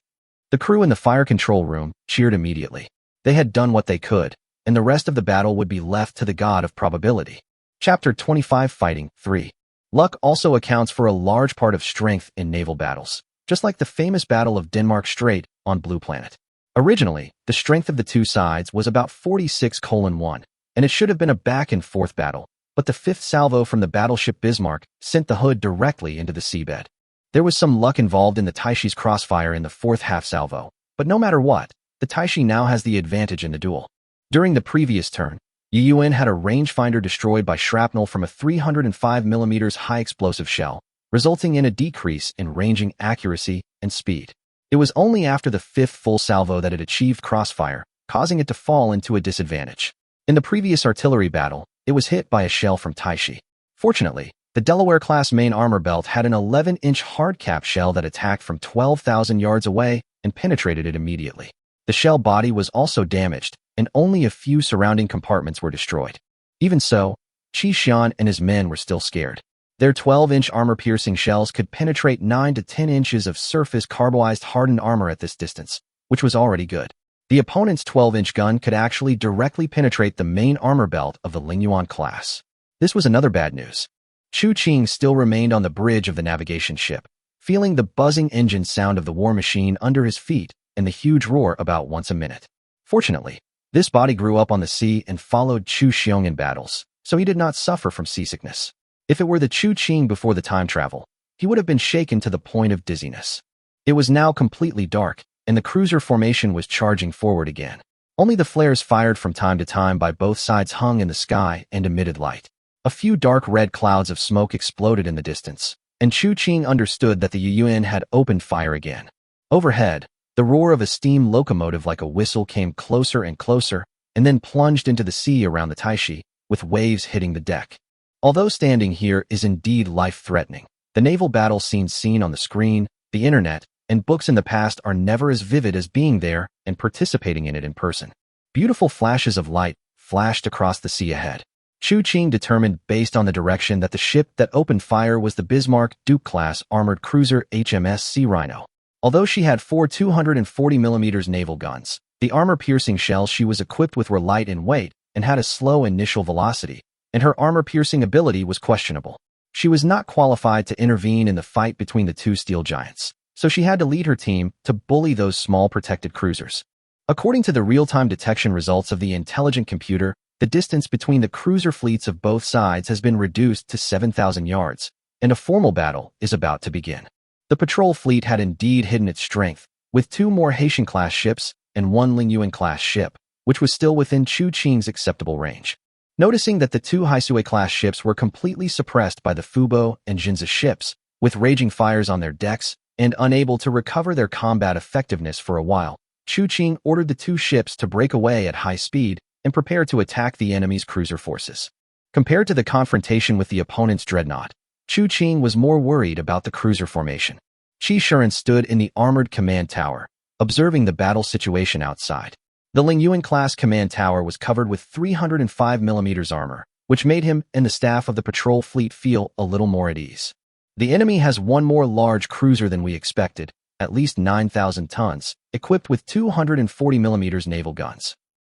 The crew in the fire control room cheered immediately. They had done what they could, and the rest of the battle would be left to the god of probability. Chapter 25 Fighting 3. Luck also accounts for a large part of strength in naval battles, just like the famous Battle of Denmark Strait on Blue Planet. Originally, the strength of the 2 sides was about 46:1, and it should have been a back-and-forth battle, but the 5th salvo from the battleship Bismarck sent the hood directly into the seabed. There was some luck involved in the Taishi's crossfire in the 4th half salvo, but no matter what, the Taixi now has the advantage in the duel. During the previous turn, Yuan had a rangefinder destroyed by shrapnel from a 305mm high-explosive shell, resulting in a decrease in ranging accuracy and speed. It was only after the 5th full salvo that it achieved crossfire, causing it to fall into a disadvantage. In the previous artillery battle, it was hit by a shell from Taixi. Fortunately, the Delaware-class main armor belt had an 11-inch hard-cap shell that attacked from 12,000 yards away and penetrated it immediately. The shell body was also damaged, and only a few surrounding compartments were destroyed. Even so, Qiancang and his men were still scared. Their 12-inch armor-piercing shells could penetrate 9 to 10 inches of surface carboized hardened armor at this distance, which was already good. The opponent's 12-inch gun could actually directly penetrate the main armor belt of the Lingyuan class. This was another bad news. Qiancang still remained on the bridge of the navigation ship, feeling the buzzing engine sound of the war machine under his feet and the huge roar about once a minute. Fortunately, this body grew up on the sea and followed Qiancang in battles, so he did not suffer from seasickness. If it were the Qiancang before the time travel, he would have been shaken to the point of dizziness. It was now completely dark, and the cruiser formation was charging forward again. Only the flares fired from time to time by both sides hung in the sky and emitted light. A few dark red clouds of smoke exploded in the distance, and Qiancang understood that the Yuan had opened fire again. Overhead, the roar of a steam locomotive like a whistle came closer and closer, and then plunged into the sea around the Taixi, with waves hitting the deck. Although standing here is indeed life-threatening, the naval battle scenes seen on the screen, the internet, and books in the past are never as vivid as being there and participating in it in person. Beautiful flashes of light flashed across the sea ahead. Qiancang determined based on the direction that the ship that opened fire was the Bismarck Duke-class armored cruiser HMS Sea Rhino. Although she had 4 240mm naval guns, the armor-piercing shells she was equipped with were light in weight and had a slow initial velocity, and her armor-piercing ability was questionable. She was not qualified to intervene in the fight between the 2 steel giants, so she had to lead her team to bully those small protected cruisers. According to the real-time detection results of the intelligent computer, the distance between the cruiser fleets of both sides has been reduced to 7,000 yards, and a formal battle is about to begin. The patrol fleet had indeed hidden its strength, with 2 more Haitian-class ships and 1 Lingyuan-class ship, which was still within Qiancang's acceptable range. Noticing that the two Haisui-class ships were completely suppressed by the Fubo and Jinza ships, with raging fires on their decks, and unable to recover their combat effectiveness for a while, Chu Qing ordered the two ships to break away at high speed and prepare to attack the enemy's cruiser forces. Compared to the confrontation with the opponent's dreadnought, Chu Qing was more worried about the cruiser formation. Qi Shiren stood in the armored command tower, observing the battle situation outside. The Lingyuan-class command tower was covered with 305mm armor, which made him and the staff of the patrol fleet feel a little more at ease. The enemy has one more large cruiser than we expected, at least 9,000 tons, equipped with 240mm naval guns.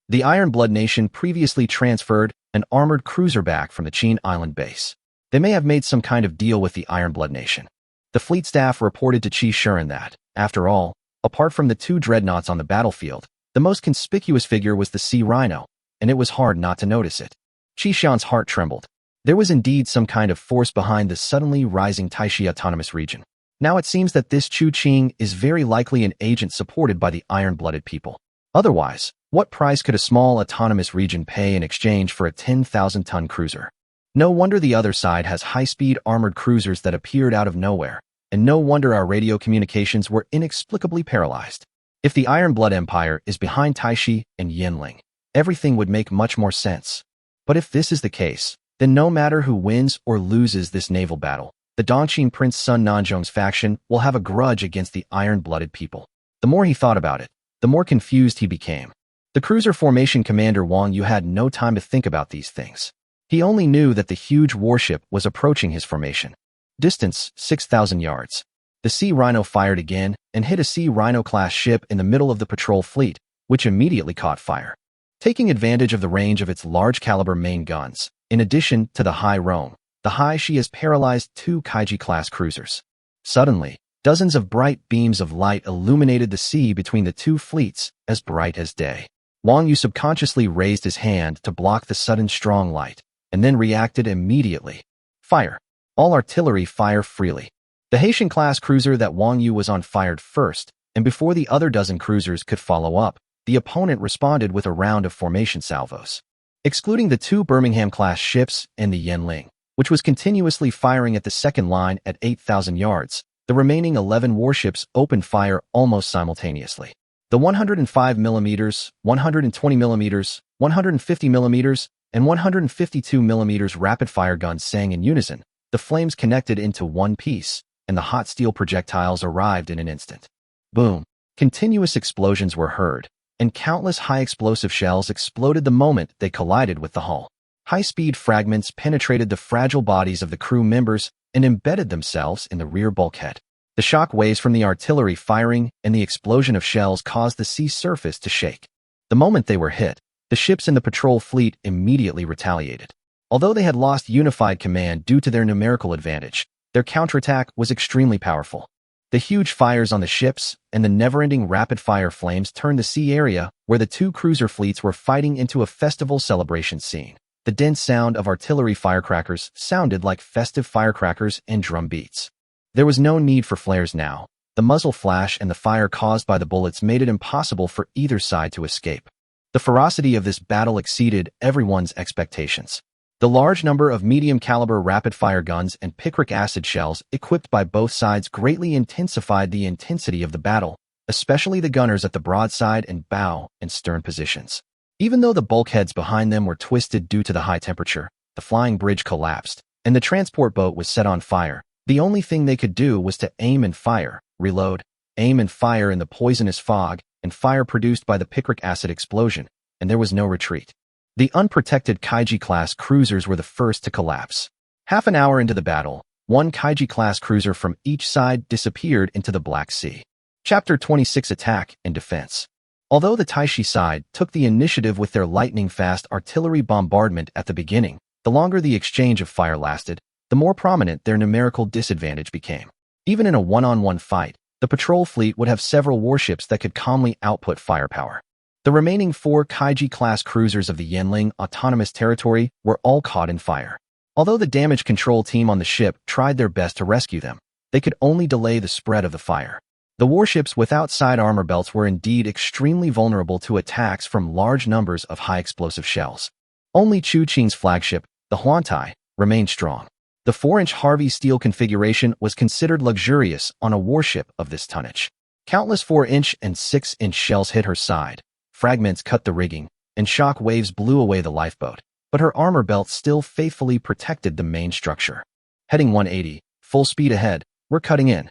The Iron Blood Nation previously transferred an armored cruiser back from the Taixi Island base. They may have made some kind of deal with the Iron Blood Nation. The fleet staff reported to Qi Shiren that, after all, apart from the two dreadnoughts on the battlefield, the most conspicuous figure was the Sea Rhino, and it was hard not to notice it. Qi Shiren's heart trembled. There was indeed some kind of force behind the suddenly rising Taixi Autonomous Region. Now it seems that this Chu Qing is very likely an agent supported by the iron-blooded people. Otherwise, what price could a small autonomous region pay in exchange for a 10,000-ton cruiser? No wonder the other side has high-speed armored cruisers that appeared out of nowhere, and no wonder our radio communications were inexplicably paralyzed. If the Iron Blood Empire is behind Taixi and Yinling, everything would make much more sense. But if this is the case, then no matter who wins or loses this naval battle, the Dongqing Prince Sun Nanzhong's faction will have a grudge against the iron-blooded people. The more he thought about it, the more confused he became. The cruiser formation commander Wang Yu had no time to think about these things. He only knew that the huge warship was approaching his formation. Distance, 6,000 yards. The Sea Rhino fired again and hit a Sea Rhino-class ship in the middle of the patrol fleet, which immediately caught fire. Taking advantage of the range of its large-caliber main guns, in addition to the high Rome, the Hai Shi has paralyzed two Kaiji-class cruisers. Suddenly, dozens of bright beams of light illuminated the sea between the two fleets, as bright as day. Wang Yu subconsciously raised his hand to block the sudden strong light, and then reacted immediately. Fire. All artillery fire freely. The Haitian-class cruiser that Wang Yu was on fired first, and before the other dozen cruisers could follow up, the opponent responded with a round of formation salvos. Excluding the two Birmingham-class ships and the Yinling, which was continuously firing at the second line at 8,000 yards, the remaining 11 warships opened fire almost simultaneously. The 105mm, 120mm, 150mm, and 152mm rapid-fire guns sang in unison. The flames connected into one piece, and the hot steel projectiles arrived in an instant. Boom! Continuous explosions were heard, and countless high-explosive shells exploded the moment they collided with the hull. High-speed fragments penetrated the fragile bodies of the crew members and embedded themselves in the rear bulkhead. The shock waves from the artillery firing and the explosion of shells caused the sea surface to shake. The moment they were hit, the ships in the patrol fleet immediately retaliated. Although they had lost unified command due to their numerical advantage, their counterattack was extremely powerful. The huge fires on the ships and the never-ending rapid-fire flames turned the sea area where the two cruiser fleets were fighting into a festival celebration scene. The dense sound of artillery firecrackers sounded like festive firecrackers and drum beats. There was no need for flares now. The muzzle flash and the fire caused by the bullets made it impossible for either side to escape. The ferocity of this battle exceeded everyone's expectations. The large number of medium-caliber rapid-fire guns and picric acid shells equipped by both sides greatly intensified the intensity of the battle, especially the gunners at the broadside and bow and stern positions. Even though the bulkheads behind them were twisted due to the high temperature, the flying bridge collapsed, and the transport boat was set on fire. The only thing they could do was to aim and fire, reload, aim and fire in the poisonous fog, and fire produced by the picric acid explosion, and there was no retreat. The unprotected Kaiji-class cruisers were the first to collapse. Half an hour into the battle, one Kaiji-class cruiser from each side disappeared into the Black Sea. Chapter 26: Attack and Defense. Although the Taixi side took the initiative with their lightning-fast artillery bombardment at the beginning, the longer the exchange of fire lasted, the more prominent their numerical disadvantage became. Even in a one-on-one fight, the patrol fleet would have several warships that could calmly output firepower. The remaining 4 Kaiji-class cruisers of the Yinling Autonomous Territory were all caught in fire. Although the damage control team on the ship tried their best to rescue them, they could only delay the spread of the fire. The warships without side armor belts were indeed extremely vulnerable to attacks from large numbers of high-explosive shells. Only Qiancang's flagship, the Huantai, remained strong. The 4-inch Harvey steel configuration was considered luxurious on a warship of this tonnage. Countless 4-inch and 6-inch shells hit her side, fragments cut the rigging, and shock waves blew away the lifeboat, but her armor belt still faithfully protected the main structure. Heading 180, full speed ahead, we're cutting in.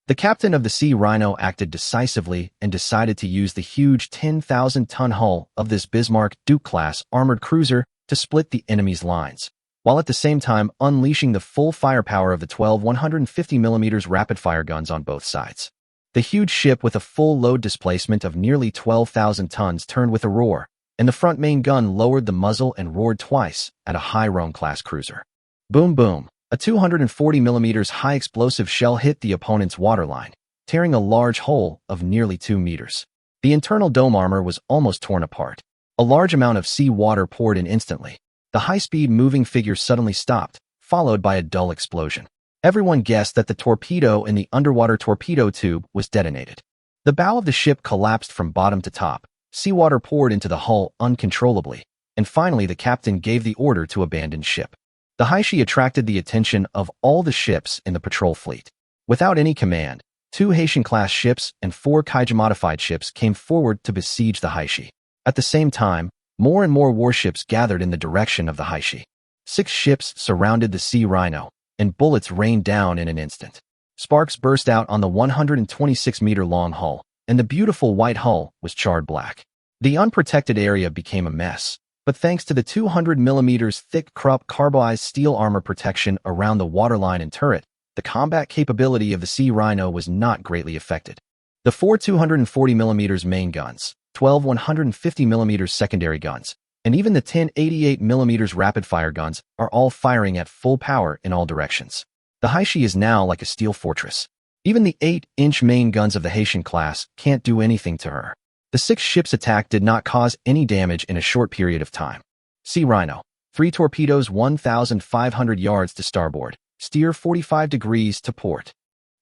The captain of the Sea Rhino acted decisively and decided to use the huge 10,000-ton hull of this Bismarck Duke-class armored cruiser to split the enemy's lines, while at the same time unleashing the full firepower of the 12 150mm rapid-fire guns on both sides. The huge ship with a full load displacement of nearly 12,000 tons turned with a roar, and the front main gun lowered the muzzle and roared twice at a high-Rome-class cruiser. Boom boom. A 240mm high-explosive shell hit the opponent's waterline, tearing a large hole of nearly 2 meters. The internal dome armor was almost torn apart. A large amount of sea water poured in instantly. The high-speed moving figure suddenly stopped, followed by a dull explosion. Everyone guessed that the torpedo in the underwater torpedo tube was detonated. The bow of the ship collapsed from bottom to top. Seawater poured into the hull uncontrollably, and finally the captain gave the order to abandon ship. The Taixi attracted the attention of all the ships in the patrol fleet. Without any command, 2 Haitian-class ships and 4 Kaiju-modified ships came forward to besiege the Taixi. At the same time, more and more warships gathered in the direction of the Taixi. 6 ships surrounded the Sea Rhino, and bullets rained down in an instant. Sparks burst out on the 126-meter-long hull, and the beautiful white hull was charred black. The unprotected area became a mess, but thanks to the 200mm thick Krupp carbide steel armor protection around the waterline and turret, the combat capability of the Sea Rhino was not greatly affected. The 4 240mm main guns, 12 150mm secondary guns, and even the 10 88mm rapid-fire guns are all firing at full power in all directions. The Taixi is now like a steel fortress. Even the 8-inch main guns of the Haitian class can't do anything to her. The 6 ships' attack did not cause any damage in a short period of time. Sea Rhino, 3 torpedoes 1,500 yards to starboard, steer 45 degrees to port.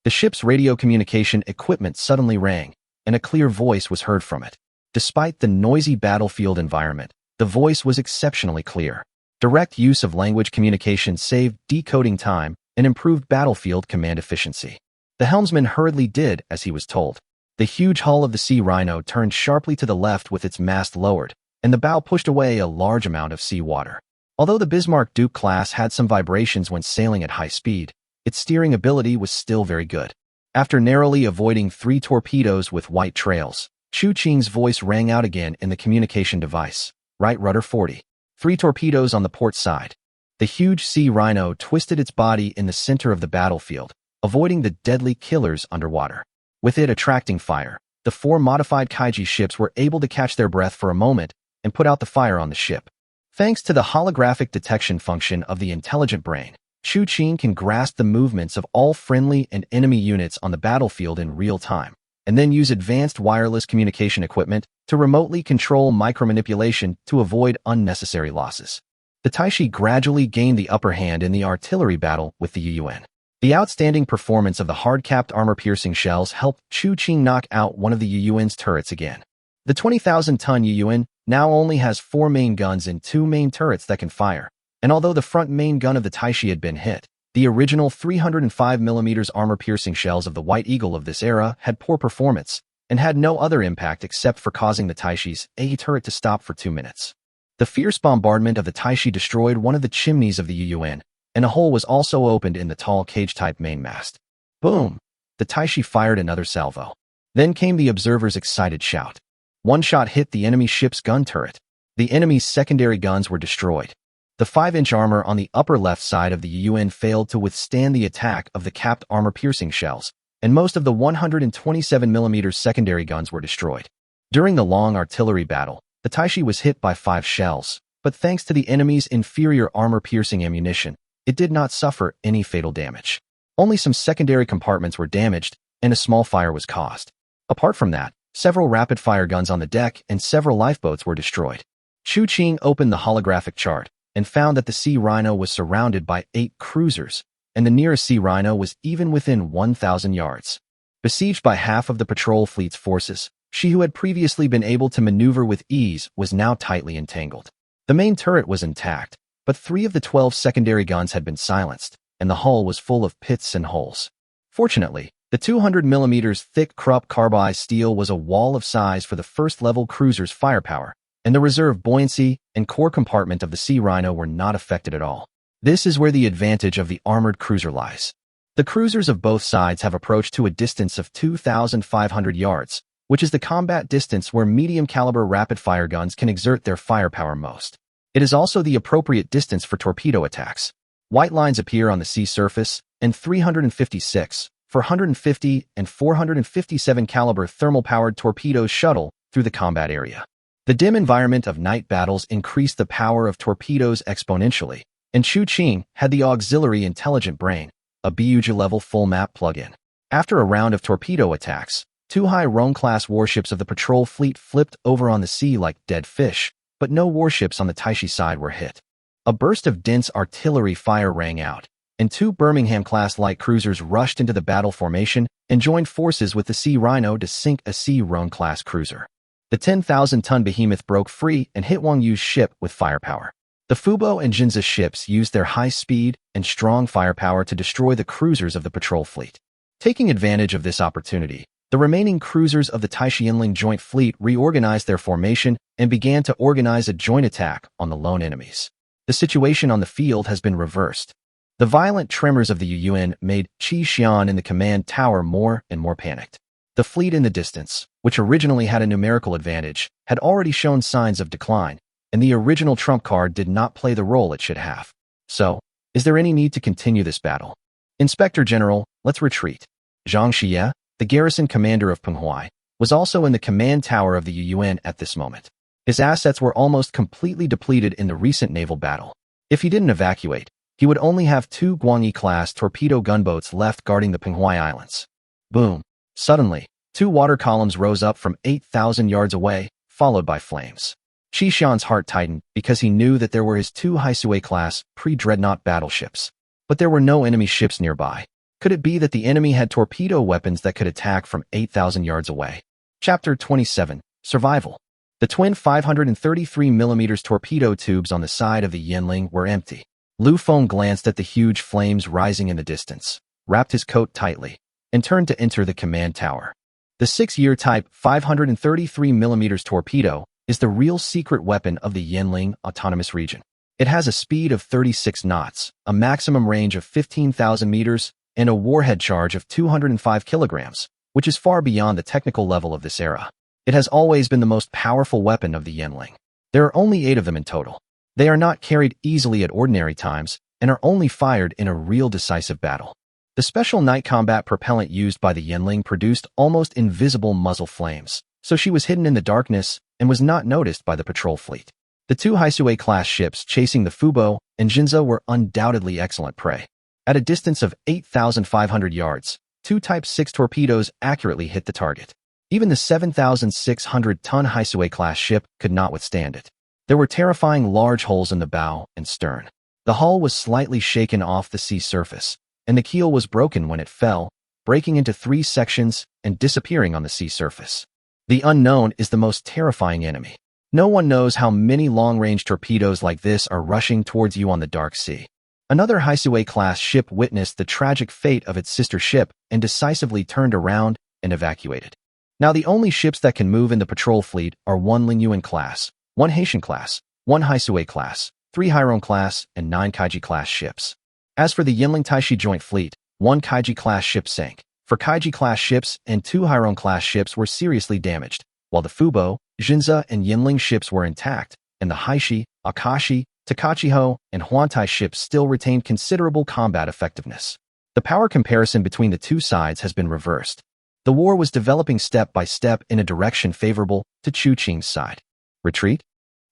The ship's radio communication equipment suddenly rang, and a clear voice was heard from it. Despite the noisy battlefield environment, the voice was exceptionally clear. Direct use of language communication saved decoding time and improved battlefield command efficiency. The helmsman hurriedly did as he was told. The huge hull of the Sea Rhino turned sharply to the left with its mast lowered, and the bow pushed away a large amount of sea water. Although the Bismarck Duke class had some vibrations when sailing at high speed, its steering ability was still very good. After narrowly avoiding 3 torpedoes with white trails, Qiancang's voice rang out again in the communication device. Right rudder 40. 3 torpedoes on the port side. The huge Sea Rhino twisted its body in the center of the battlefield, avoiding the deadly killers underwater. With it attracting fire, the 4 modified Kaiju ships were able to catch their breath for a moment and put out the fire on the ship. Thanks to the holographic detection function of the intelligent brain, Qiancang can grasp the movements of all friendly and enemy units on the battlefield in real time, and then use advanced wireless communication equipment to remotely control micromanipulation to avoid unnecessary losses. The Taixi gradually gained the upper hand in the artillery battle with the Yuan. The outstanding performance of the hard-capped armor-piercing shells helped Qiancang knock out one of the Yuan's turrets again. The 20,000-ton Yuan now only has 4 main guns and 2 main turrets that can fire, and although the front main gun of the Taixi had been hit, the original 305mm armor-piercing shells of the White Eagle of this era had poor performance and had no other impact except for causing the Taixi's A turret to stop for 2 minutes. The fierce bombardment of the Taixi destroyed one of the chimneys of the Yuan, and a hole was also opened in the tall cage-type mainmast. Boom! The Taixi fired another salvo. Then came the observer's excited shout. One shot hit the enemy ship's gun turret. The enemy's secondary guns were destroyed. The 5-inch armor on the upper left side of the Yuan failed to withstand the attack of the capped armor-piercing shells, and most of the 127mm secondary guns were destroyed. During the long artillery battle, the Taixi was hit by 5 shells, but thanks to the enemy's inferior armor-piercing ammunition, it did not suffer any fatal damage. Only some secondary compartments were damaged, and a small fire was caused. Apart from that, several rapid-fire guns on the deck and several lifeboats were destroyed. Qiancang opened the holographic chart and found that the Sea Rhino was surrounded by 8 cruisers, and the nearest Sea Rhino was even within 1,000 yards. Besieged by half of the patrol fleet's forces, she who had previously been able to maneuver with ease was now tightly entangled. The main turret was intact, but 3 of the 12 secondary guns had been silenced, and the hull was full of pits and holes. Fortunately, the 200mm thick Krupp carbide steel was a wall of size for the first-level cruiser's firepower, and the reserve buoyancy and core compartment of the Sea Rhino were not affected at all. This is where the advantage of the armored cruiser lies. The cruisers of both sides have approached to a distance of 2,500 yards, which is the combat distance where medium-caliber rapid-fire guns can exert their firepower most. It is also the appropriate distance for torpedo attacks. White lines appear on the sea surface, and 356, 450, and 457 caliber thermal-powered torpedoes shuttle through the combat area. The dim environment of night battles increased the power of torpedoes exponentially, and Qiancang had the auxiliary intelligent brain, a BUG-level full-map plug-in. After a round of torpedo attacks, 2 high-Rhone-class warships of the patrol fleet flipped over on the sea like dead fish, but no warships on the Taixi side were hit. A burst of dense artillery fire rang out, and 2 Birmingham-class light cruisers rushed into the battle formation and joined forces with the Sea Rhino to sink a Sea Rhone-class cruiser. The 10,000-ton behemoth broke free and hit Wang Yu's ship with firepower. The Fubo and Jinza ships used their high speed and strong firepower to destroy the cruisers of the patrol fleet. Taking advantage of this opportunity, the remaining cruisers of the Taixi Island Joint Fleet reorganized their formation and began to organize a joint attack on the lone enemies. The situation on the field has been reversed. The violent tremors of the UN made Qiancang in the command tower more and more panicked. The fleet in the distance, which originally had a numerical advantage, had already shown signs of decline, and the original trump card did not play the role it should have. So, is there any need to continue this battle? Inspector General, let's retreat. Zhang Xie, the garrison commander of Penghua, was also in the command tower of the UN at this moment. His assets were almost completely depleted in the recent naval battle. If he didn't evacuate, he would only have 2 Guangyi-class torpedo gunboats left guarding the Penghua Islands. Boom. Suddenly, 2 water columns rose up from 8,000 yards away, followed by flames. Qiancang's heart tightened because he knew that there were his 2 Haisui-class pre-dreadnought battleships. But there were no enemy ships nearby. Could it be that the enemy had torpedo weapons that could attack from 8,000 yards away? Chapter 27, Survival. The twin 533mm torpedo tubes on the side of the Yinling were empty. Lu Feng glanced at the huge flames rising in the distance, wrapped his coat tightly, and turned to enter the command tower. The 6-year type 533mm torpedo is the real secret weapon of the Yinling Autonomous Region. It has a speed of 36 knots, a maximum range of 15,000 meters, and a warhead charge of 205 kilograms, which is far beyond the technical level of this era. It has always been the most powerful weapon of the Yinling. There are only 8 of them in total. They are not carried easily at ordinary times and are only fired in a real decisive battle. The special night combat propellant used by the Yinling produced almost invisible muzzle flames, so she was hidden in the darkness and was not noticed by the patrol fleet. The 2 Haisui-class ships chasing the Fubo and Jinza were undoubtedly excellent prey. At a distance of 8,500 yards, 2 Type 6 torpedoes accurately hit the target. Even the 7,600-ton Haisui-class ship could not withstand it. There were terrifying large holes in the bow and stern. The hull was slightly shaken off the sea surface, and the keel was broken when it fell, breaking into 3 sections and disappearing on the sea surface. The unknown is the most terrifying enemy. No one knows how many long-range torpedoes like this are rushing towards you on the dark sea. Another Haisui-class ship witnessed the tragic fate of its sister ship and decisively turned around and evacuated. Now the only ships that can move in the patrol fleet are 1 Lingyuan class, 1 Haitian class, 1 Haisui class, 3 Hairon class, and 9 Kaiji class ships. As for the Yinling Taixi Joint Fleet, 1 Kaiji class ship sank. 4 Kaiji class ships and 2 Hairon class ships were seriously damaged, while the Fubo, Jinza, and Yinling ships were intact, and the Haishi, Akashi, Takachiho, and Huantai ships still retained considerable combat effectiveness. The power comparison between the 2 sides has been reversed. The war was developing step by step in a direction favorable to Qiancang's side. Retreat?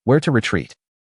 Where to retreat?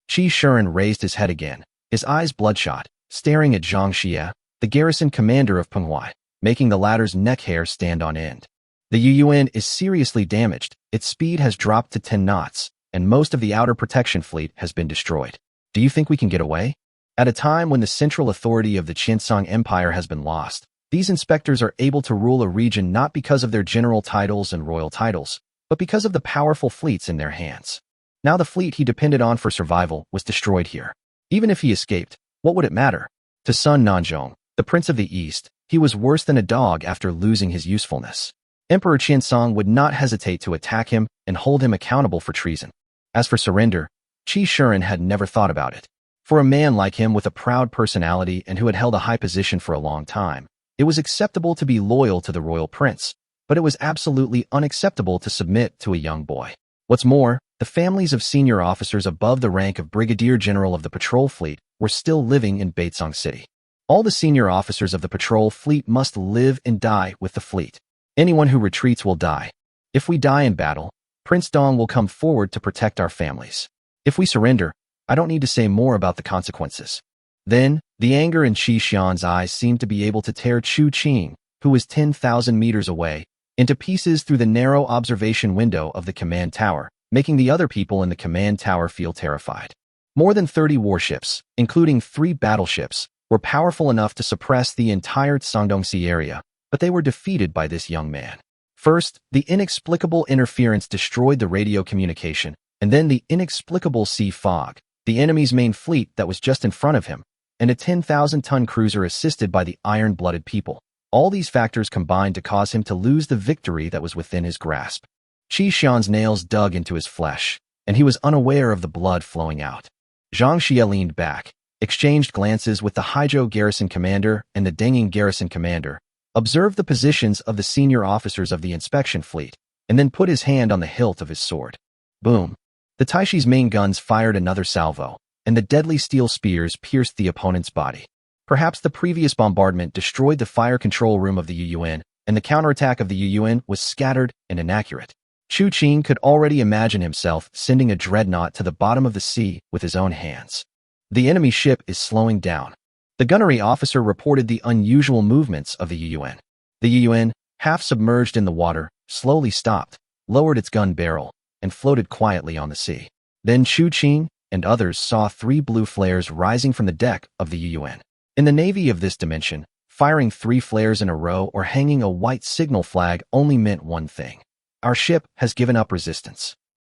Qi Shiren raised his head again, his eyes bloodshot, staring at Zhang Xie, the garrison commander of Penghua, making the latter's neck hair stand on end. The Yuyuan is seriously damaged, its speed has dropped to 10 knots, and most of the outer protection fleet has been destroyed. Do you think we can get away? At a time when the central authority of the Qiancang Empire has been lost, these inspectors are able to rule a region not because of their general titles and royal titles, but because of the powerful fleets in their hands. Now the fleet he depended on for survival was destroyed here. Even if he escaped, what would it matter? To Sun Nanzhong, the Prince of the East, he was worse than a dog after losing his usefulness. Emperor Qiancang would not hesitate to attack him and hold him accountable for treason. As for surrender, Qi Shiren had never thought about it. For a man like him with a proud personality and who had held a high position for a long time, it was acceptable to be loyal to the royal prince, but it was absolutely unacceptable to submit to a young boy. What's more, the families of senior officers above the rank of Brigadier General of the patrol fleet were still living in Baitsong City. All the senior officers of the patrol fleet must live and die with the fleet. Anyone who retreats will die. If we die in battle, Prince Dong will come forward to protect our families. If we surrender, I don't need to say more about the consequences. Then, the anger in Qi Xian's eyes seemed to be able to tear Chu Qing, who was 10,000 meters away, into pieces through the narrow observation window of the command tower, making the other people in the command tower feel terrified. More than 30 warships, including 3 battleships, were powerful enough to suppress the entire Sangdongsi area, but they were defeated by this young man. First, the inexplicable interference destroyed the radio communication, and then the inexplicable sea fog, the enemy's main fleet that was just in front of him, and a 10,000-ton cruiser assisted by the iron-blooded people. All these factors combined to cause him to lose the victory that was within his grasp. Qi Xian's nails dug into his flesh, and he was unaware of the blood flowing out. Zhang Xie leaned back, exchanged glances with the Haizhou garrison commander and the Denging garrison commander, observed the positions of the senior officers of the inspection fleet, and then put his hand on the hilt of his sword. Boom! The Taishi's main guns fired another salvo, and the deadly steel spears pierced the opponent's body. Perhaps the previous bombardment destroyed the fire control room of the Yuyuan, and the counterattack of the Yuyuan was scattered and inaccurate. Chu Qing could already imagine himself sending a dreadnought to the bottom of the sea with his own hands. The enemy ship is slowing down. The gunnery officer reported the unusual movements of the Yuyuan. The Yuyuan, half submerged in the water, slowly stopped, lowered its gun barrel, and floated quietly on the sea. Then Chu Qing and others saw 3 blue flares rising from the deck of the Yuyuan. In the navy of this dimension, firing 3 flares in a row or hanging a white signal flag only meant one thing. Our ship has given up resistance.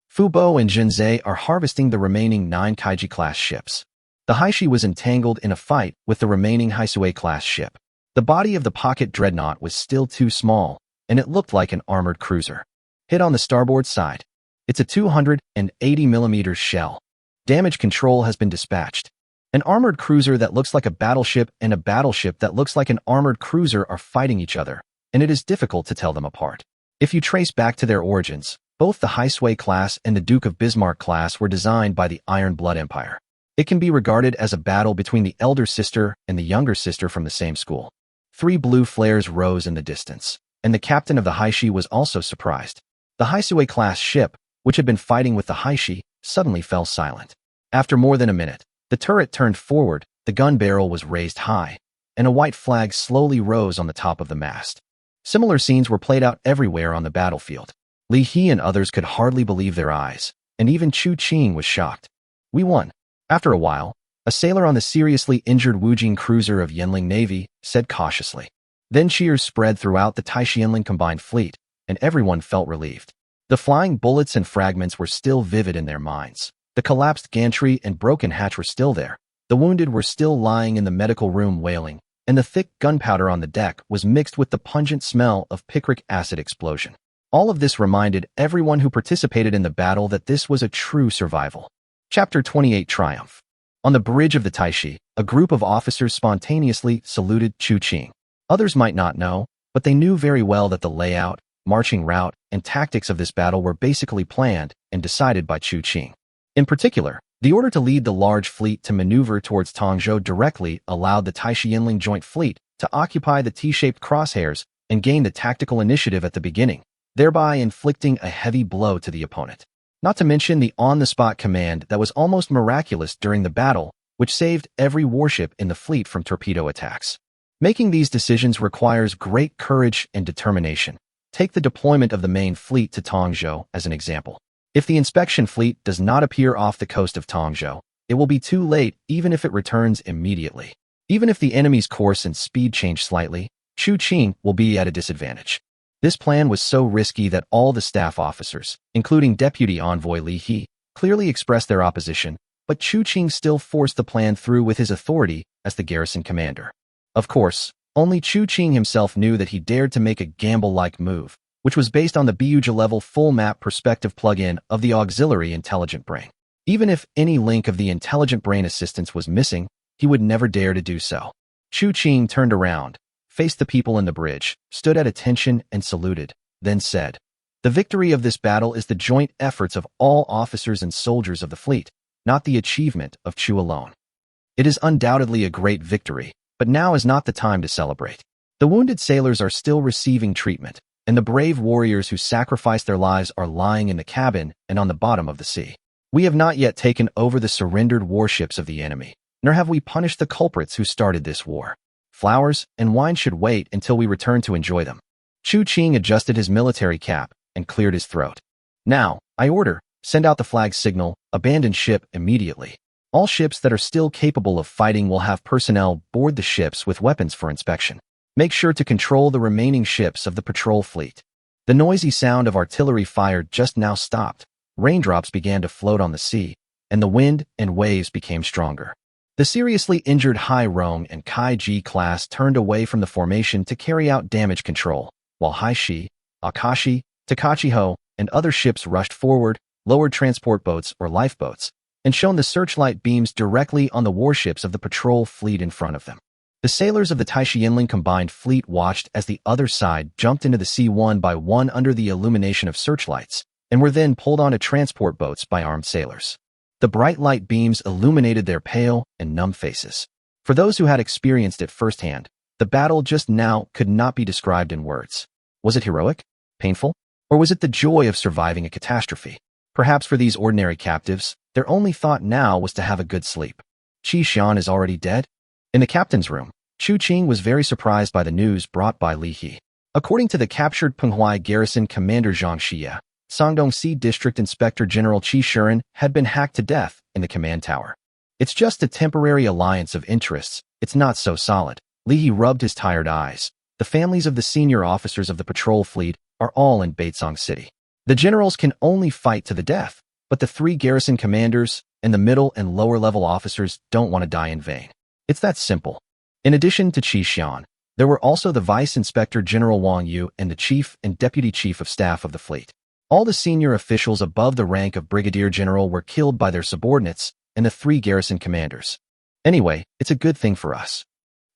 Fu Bo and Zhenzhe are harvesting the remaining 9 Kaiji-class ships. The Haishi was entangled in a fight with the remaining Haisui-class ship. The body of the pocket dreadnought was still too small, and it looked like an armored cruiser. Hit on the starboard side. It's a 280mm shell. Damage control has been dispatched. An armored cruiser that looks like a battleship and a battleship that looks like an armored cruiser are fighting each other, and it is difficult to tell them apart. If you trace back to their origins, both the Haisui class and the Duke of Bismarck class were designed by the Iron Blood Empire. It can be regarded as a battle between the elder sister and the younger sister from the same school. 3 blue flares rose in the distance, and the captain of the Haishi was also surprised. The Haisui-class ship, which had been fighting with the Haishi, suddenly fell silent. After more than a minute, the turret turned forward, the gun barrel was raised high, and a white flag slowly rose on the top of the mast. Similar scenes were played out everywhere on the battlefield. Li He and others could hardly believe their eyes, and even Chu Qing was shocked. We won. After a while, a sailor on the seriously injured Wujing cruiser of Yanling Navy said cautiously. Then cheers spread throughout the Taixi Island combined fleet, and everyone felt relieved. The flying bullets and fragments were still vivid in their minds. The collapsed gantry and broken hatch were still there. The wounded were still lying in the medical room wailing, and the thick gunpowder on the deck was mixed with the pungent smell of picric acid explosion. All of this reminded everyone who participated in the battle that this was a true survival. Chapter 28 Triumph. On the bridge of the Taixi, a group of officers spontaneously saluted Chu Qing. Others might not know, but they knew very well that the layout, marching route, and tactics of this battle were basically planned and decided by Chu Qing. In particular, the order to lead the large fleet to maneuver towards Tongzhou directly allowed the Taixi Yinling Joint Fleet to occupy the T-shaped crosshairs and gain the tactical initiative at the beginning, thereby inflicting a heavy blow to the opponent. Not to mention the on-the-spot command that was almost miraculous during the battle, which saved every warship in the fleet from torpedo attacks. Making these decisions requires great courage and determination. Take the deployment of the main fleet to Tongzhou as an example. If the inspection fleet does not appear off the coast of Tongzhou, it will be too late even if it returns immediately. Even if the enemy's course and speed change slightly, Chu Qing will be at a disadvantage. This plan was so risky that all the staff officers, including Deputy Envoy Li He, clearly expressed their opposition, but Chu Qing still forced the plan through with his authority as the garrison commander. Of course, only Chu Qing himself knew that he dared to make a gamble-like move, which was based on the Buja-level full-map perspective plugin of the auxiliary intelligent brain. Even if any link of the intelligent brain assistance was missing, he would never dare to do so. Chu Qing turned around, faced the people in the bridge, stood at attention and saluted, then said, "The victory of this battle is the joint efforts of all officers and soldiers of the fleet, not the achievement of Chu alone. It is undoubtedly a great victory, but now is not the time to celebrate. The wounded sailors are still receiving treatment, and the brave warriors who sacrificed their lives are lying in the cabin and on the bottom of the sea. We have not yet taken over the surrendered warships of the enemy, nor have we punished the culprits who started this war. Flowers and wine should wait until we return to enjoy them." Chu Qing adjusted his military cap and cleared his throat. "Now, I order, send out the flag signal, abandon ship immediately. All ships that are still capable of fighting will have personnel board the ships with weapons for inspection. Make sure to control the remaining ships of the patrol fleet." The noisy sound of artillery fire just now stopped. Raindrops began to float on the sea, and the wind and waves became stronger. The seriously injured Hai Rong and Kai Ji class turned away from the formation to carry out damage control, while Hai Shi, Akashi, Takachi Ho, and other ships rushed forward, lowered transport boats or lifeboats, and shone the searchlight beams directly on the warships of the patrol fleet in front of them. The sailors of the Taixi Island combined fleet watched as the other side jumped into the sea one by one under the illumination of searchlights, and were then pulled onto transport boats by armed sailors. The bright light beams illuminated their pale and numb faces. For those who had experienced it firsthand, the battle just now could not be described in words. Was it heroic? Painful? Or was it the joy of surviving a catastrophe? Perhaps for these ordinary captives, their only thought now was to have a good sleep. Qi Xian is already dead? In the captain's room, Chu Qing was very surprised by the news brought by Li He. According to the captured Penghuai garrison commander Zhang Xie, Sangdong District Inspector General Qi Shuren had been hacked to death in the command tower. "It's just a temporary alliance of interests, it's not so solid." Li He rubbed his tired eyes. "The families of the senior officers of the patrol fleet are all in Baitsong City. The generals can only fight to the death, but the 3 garrison commanders and the middle and lower level officers don't want to die in vain. It's that simple." In addition to Qi Xian, there were also the Vice Inspector General Wang Yu and the Chief and Deputy Chief of Staff of the fleet. All the senior officials above the rank of Brigadier General were killed by their subordinates and the 3 garrison commanders. "Anyway, it's a good thing for us."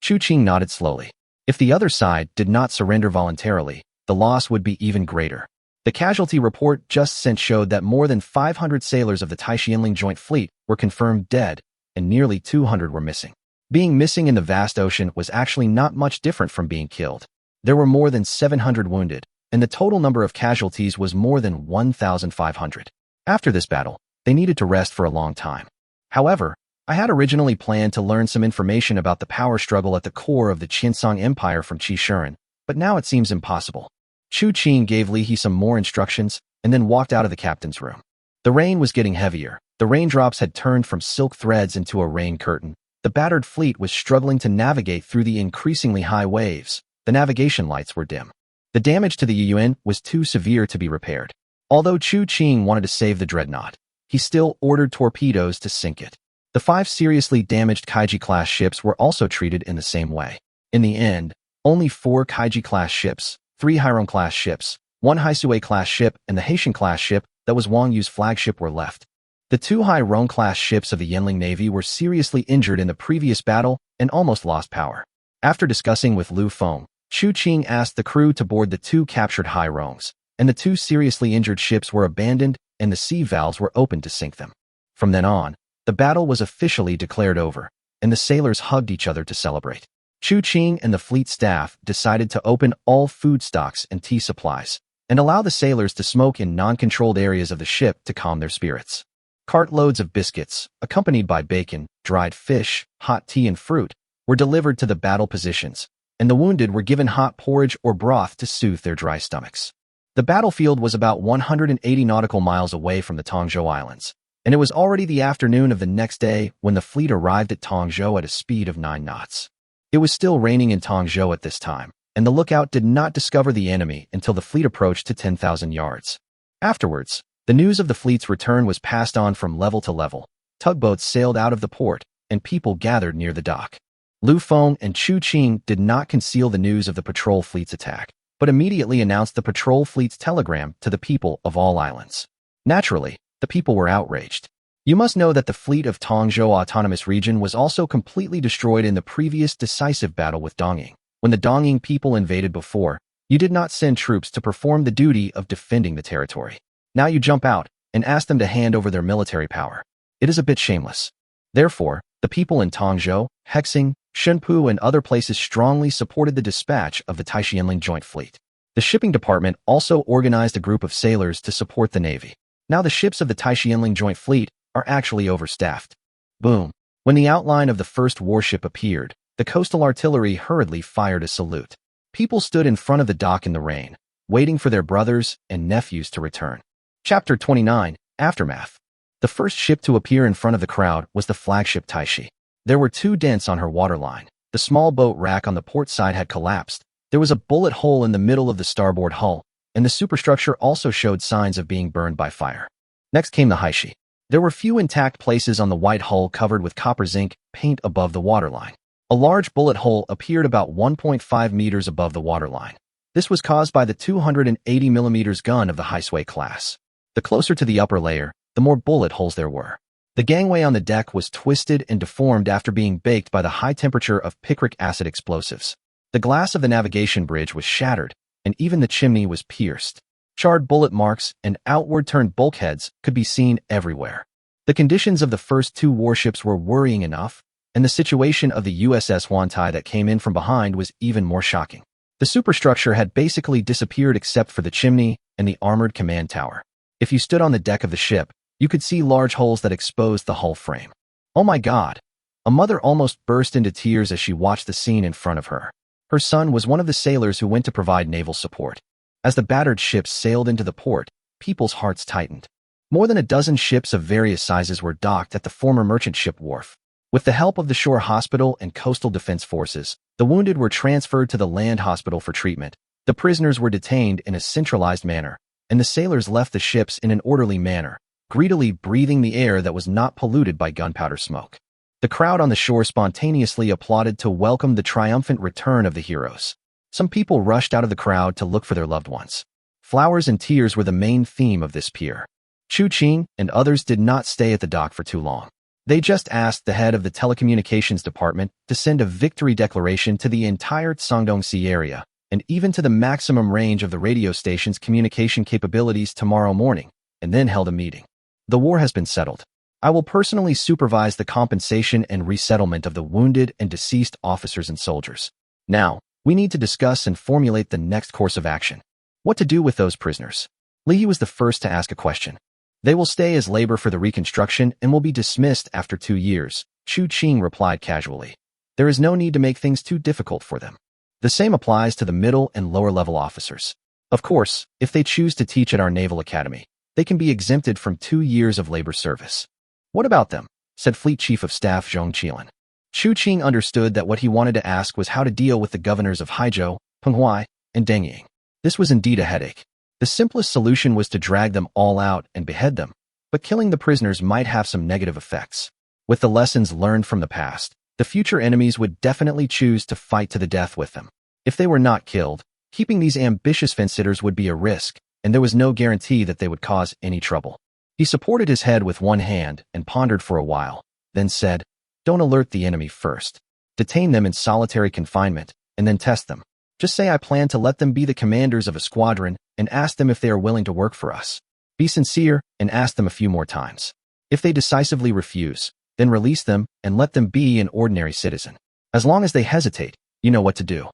Chu Qing nodded slowly. If the other side did not surrender voluntarily, the loss would be even greater. The casualty report just sent showed that more than 500 sailors of the Taixi Island Joint Fleet were confirmed dead, and nearly 200 were missing. Being missing in the vast ocean was actually not much different from being killed. There were more than 700 wounded, and the total number of casualties was more than 1,500. After this battle, they needed to rest for a long time. However, I had originally planned to learn some information about the power struggle at the core of the Qiancang Empire from Qi Shuren, but now it seems impossible. Chu Qing gave Li He some more instructions and then walked out of the captain's room. The rain was getting heavier. The raindrops had turned from silk threads into a rain curtain. The battered fleet was struggling to navigate through the increasingly high waves. The navigation lights were dim. The damage to the Yuan was too severe to be repaired. Although Chu Qing wanted to save the dreadnought, he still ordered torpedoes to sink it. The 5 seriously damaged Kaiji-class ships were also treated in the same way. In the end, only 4 Kaiji-class ships, 3 Hairong-class ships, 1 Haisue-class ship, and the Haitian-class ship that was Wang Yu's flagship were left. The 2 Hairong-class ships of the Yanling Navy were seriously injured in the previous battle and almost lost power. After discussing with Lu Feng, Chu Qing asked the crew to board the 2 captured Hairongs, and the 2 seriously injured ships were abandoned and the sea valves were opened to sink them. From then on, the battle was officially declared over, and the sailors hugged each other to celebrate. Chu Qing and the fleet staff decided to open all food stocks and tea supplies, and allow the sailors to smoke in non-controlled areas of the ship to calm their spirits. Cartloads of biscuits, accompanied by bacon, dried fish, hot tea and fruit, were delivered to the battle positions, and the wounded were given hot porridge or broth to soothe their dry stomachs. The battlefield was about 180 nautical miles away from the Tongzhou Islands, and it was already the afternoon of the next day when the fleet arrived at Tongzhou at a speed of 9 knots. It was still raining in Tongzhou at this time, and the lookout did not discover the enemy until the fleet approached to 10,000 yards. Afterwards, The news of the fleet's return was passed on from level to level. Tugboats sailed out of the port, and people gathered near the dock. Lu Feng and Chu Qing did not conceal the news of the patrol fleet's attack, but immediately announced the patrol fleet's telegram to the people of all islands. Naturally, the people were outraged. You must know that the fleet of Tongzhou Autonomous Region was also completely destroyed in the previous decisive battle with Dongying. When the Dongying people invaded before, you did not send troops to perform the duty of defending the territory. Now you jump out and ask them to hand over their military power. It is a bit shameless. Therefore, the people in Tongzhou, Hexing, Shunpu, and other places strongly supported the dispatch of the Taixi Islands Joint Fleet. The shipping department also organized a group of sailors to support the navy. Now the ships of the Taixi Islands Joint Fleet are actually overstaffed. Boom. When the outline of the first warship appeared, the coastal artillery hurriedly fired a salute. People stood in front of the dock in the rain, waiting for their brothers and nephews to return. Chapter 29, Aftermath. The first ship to appear in front of the crowd was the flagship Taixi. There were 2 dents on her waterline. The small boat rack on the port side had collapsed. There was a bullet hole in the middle of the starboard hull, and the superstructure also showed signs of being burned by fire. Next came the Haishi. There were few intact places on the white hull covered with copper zinc paint above the waterline. A large bullet hole appeared about 1.5 meters above the waterline. This was caused by the 280mm gun of the Haisui class. The closer to the upper layer, the more bullet holes there were. The gangway on the deck was twisted and deformed after being baked by the high temperature of picric acid explosives. The glass of the navigation bridge was shattered, and even the chimney was pierced. Charred bullet marks and outward-turned bulkheads could be seen everywhere. The conditions of the first 2 warships were worrying enough, and the situation of the USS Wantai that came in from behind was even more shocking. The superstructure had basically disappeared except for the chimney and the armored command tower. If you stood on the deck of the ship, you could see large holes that exposed the hull frame. Oh my God! A mother almost burst into tears as she watched the scene in front of her. Her son was one of the sailors who went to provide naval support. As the battered ships sailed into the port, people's hearts tightened. More than a dozen ships of various sizes were docked at the former merchant ship wharf. With the help of the shore hospital and coastal defense forces, the wounded were transferred to the land hospital for treatment. The prisoners were detained in a centralized manner, and the sailors left the ships in an orderly manner, greedily breathing the air that was not polluted by gunpowder smoke. The crowd on the shore spontaneously applauded to welcome the triumphant return of the heroes. Some people rushed out of the crowd to look for their loved ones. Flowers and tears were the main theme of this pier. Chu Qing and others did not stay at the dock for too long. They just asked the head of the telecommunications department to send a victory declaration to the entire Sangdong Sea area, and even to the maximum range of the radio station's communication capabilities tomorrow morning, and then held a meeting. The war has been settled. I will personally supervise the compensation and resettlement of the wounded and deceased officers and soldiers. Now, we need to discuss and formulate the next course of action. What to do with those prisoners? Li He was the first to ask a question. They will stay as labor for the reconstruction and will be dismissed after 2 years, Chu Qing replied casually. There is no need to make things too difficult for them. The same applies to the middle and lower level officers. Of course, if they choose to teach at our Naval Academy, they can be exempted from 2 years of labor service. What about them? Said Fleet Chief of Staff Zhong Qilan. Chu Qing understood that what he wanted to ask was how to deal with the governors of Haizhou, Penghuai, and Dongying. This was indeed a headache. The simplest solution was to drag them all out and behead them, but killing the prisoners might have some negative effects. With the lessons learned from the past, the future enemies would definitely choose to fight to the death with them. If they were not killed, keeping these ambitious fence-sitters would be a risk, and there was no guarantee that they would cause any trouble. He supported his head with one hand and pondered for a while, then said, "Don't alert the enemy first. Detain them in solitary confinement, and then test them. Just say I plan to let them be the commanders of a squadron and ask them if they are willing to work for us. Be sincere and ask them a few more times. If they decisively refuse, then release them and let them be an ordinary citizen. As long as they hesitate, you know what to do."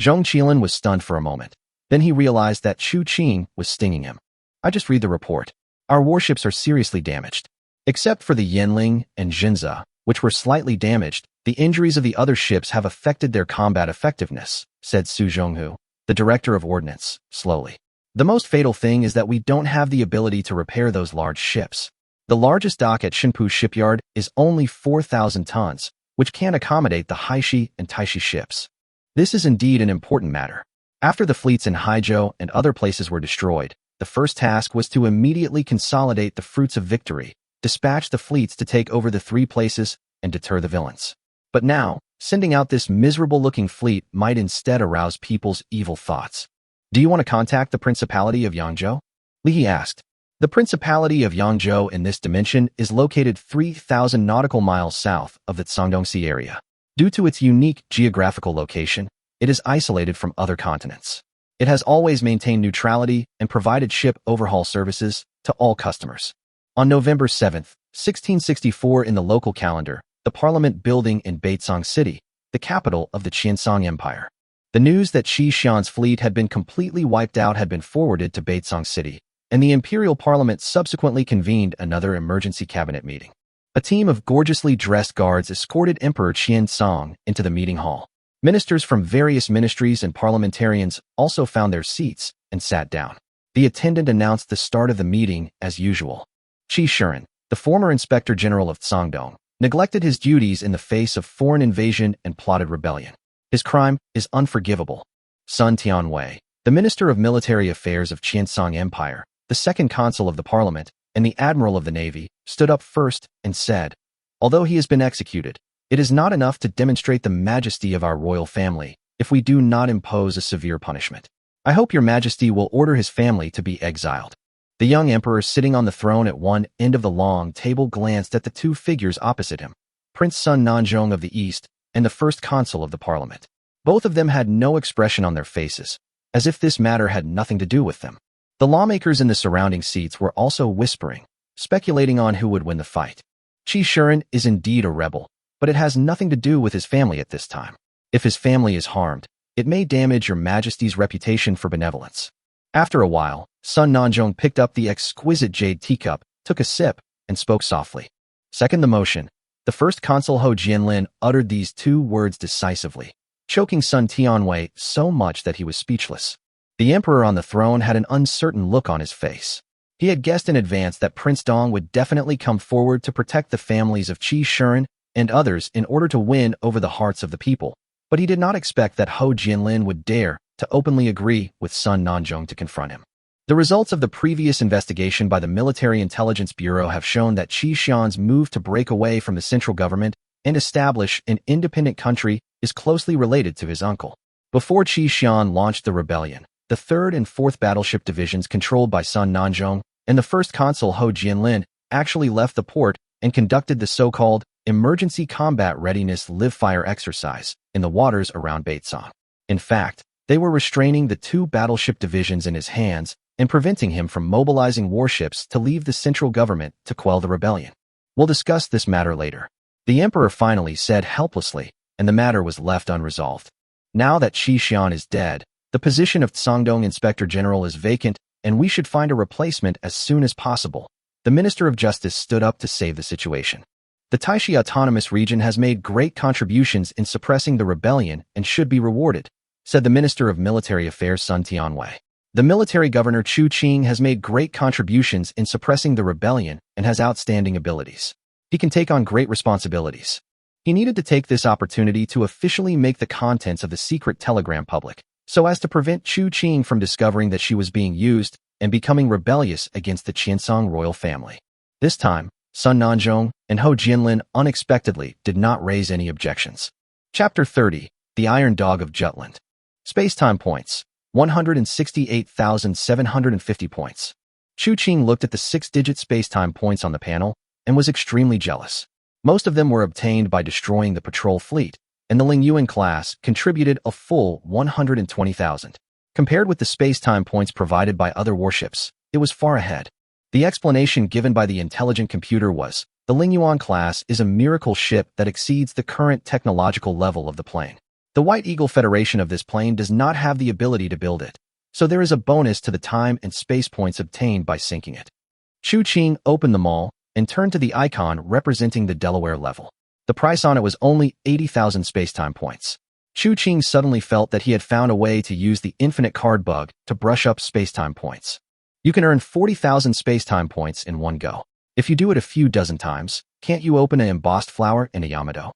Zhong Qilan was stunned for a moment. Then he realized that Chu Qing was stinging him. "I just read the report. Our warships are seriously damaged. Except for the Yanling and Jinza, which were slightly damaged, the injuries of the other ships have affected their combat effectiveness," said Su Zhonghu, the director of ordnance, slowly. "The most fatal thing is that we don't have the ability to repair those large ships. The largest dock at Shinpu shipyard is only 4,000 tons, which can't accommodate the Haishi and Taixi ships. This is indeed an important matter. After the fleets in Haizhou and other places were destroyed, The first task was to immediately consolidate the fruits of victory, dispatch the fleets to take over the three places, and deter the villains. But now, sending out this miserable-looking fleet might instead arouse people's evil thoughts. Do you want to contact the Principality of Yangzhou? Li asked. The Principality of Yangzhou in this dimension is located 3,000 nautical miles south of the Cangdong Sea area. Due to its unique geographical location, it is isolated from other continents. It has always maintained neutrality and provided ship overhaul services to all customers. On November 7, 1664 in the local calendar, the Parliament building in Batesong City, the capital of the Qiancang Empire. The news that Qi Xian's fleet had been completely wiped out had been forwarded to Batesong City, and the Imperial Parliament subsequently convened another emergency cabinet meeting. A team of gorgeously dressed guards escorted Emperor Qiancang into the meeting hall. Ministers from various ministries and parliamentarians also found their seats and sat down. The attendant announced the start of the meeting as usual. Qi Shiren, the former Inspector General of Cangdong, neglected his duties in the face of foreign invasion and plotted rebellion. His crime is unforgivable. Sun Tianwei, the Minister of Military Affairs of Qiancang Empire, the second consul of the parliament, and the admiral of the navy, stood up first and said, "Although he has been executed, it is not enough to demonstrate the majesty of our royal family if we do not impose a severe punishment. I hope your majesty will order his family to be exiled." The young emperor sitting on the throne at one end of the long table glanced at the two figures opposite him, Prince Sun Nanzhong of the east and the first consul of the parliament. Both of them had no expression on their faces, as if this matter had nothing to do with them. The lawmakers in the surrounding seats were also whispering, speculating on who would win the fight. Qi Shiren is indeed a rebel, but it has nothing to do with his family at this time. If his family is harmed, it may damage your majesty's reputation for benevolence. After a while, Sun Nanzhong picked up the exquisite jade teacup, took a sip, and spoke softly. "Second the motion." The first consul Ho Jianlin uttered these two words decisively, choking Sun Tianwei so much that he was speechless. The emperor on the throne had an uncertain look on his face. He had guessed in advance that Prince Dong would definitely come forward to protect the families of Qi Shiren and others in order to win over the hearts of the people, but he did not expect that Ho Jianlin would dare to openly agree with Sun Nanzhong to confront him. The results of the previous investigation by the Military Intelligence Bureau have shown that Qi Xian's move to break away from the central government and establish an independent country is closely related to his uncle. Before Qi Xian launched the rebellion, the 3rd and 4th battleship divisions controlled by Sun Nanzhong and the first consul Ho Jianlin actually left the port and conducted the so-called emergency combat readiness live-fire exercise in the waters around Batesong. In fact, they were restraining the 2 battleship divisions in his hands and preventing him from mobilizing warships to leave the central government to quell the rebellion. We'll discuss this matter later. The emperor finally said helplessly, and the matter was left unresolved. Now that Qi Xian is dead, the position of Cangdong Inspector General is vacant, and we should find a replacement as soon as possible. The Minister of Justice stood up to save the situation. The Taixi Autonomous Region has made great contributions in suppressing the rebellion and should be rewarded, said the Minister of Military Affairs Sun Tianwei. The military governor Chu Qing has made great contributions in suppressing the rebellion and has outstanding abilities. He can take on great responsibilities. He needed to take this opportunity to officially make the contents of the secret telegram public, so as to prevent Chu Qing from discovering that she was being used and becoming rebellious against the Qiancang royal family. This time, Sun Nanzhong and Ho Jianlin unexpectedly did not raise any objections. Chapter 30, The Iron Dog of Jutland. Spacetime points, 168,750 points. Chu Qing looked at the 6-digit spacetime points on the panel and was extremely jealous. Most of them were obtained by destroying the patrol fleet, and the Lingyuan class contributed a full 120,000. Compared with the spacetime points provided by other warships, it was far ahead. The explanation given by the intelligent computer was, the Lingyuan class is a miracle ship that exceeds the current technological level of the plane. The White Eagle Federation of this plane does not have the ability to build it, so there is a bonus to the time and space points obtained by sinking it. Chu Qing opened them all and turned to the icon representing the Delaware level. The price on it was only 80,000 spacetime points. Chu Qing suddenly felt that he had found a way to use the infinite card bug to brush up spacetime points. You can earn 40,000 spacetime points in one go. If you do it a few dozen times, can't you open an embossed flower in a Yamato?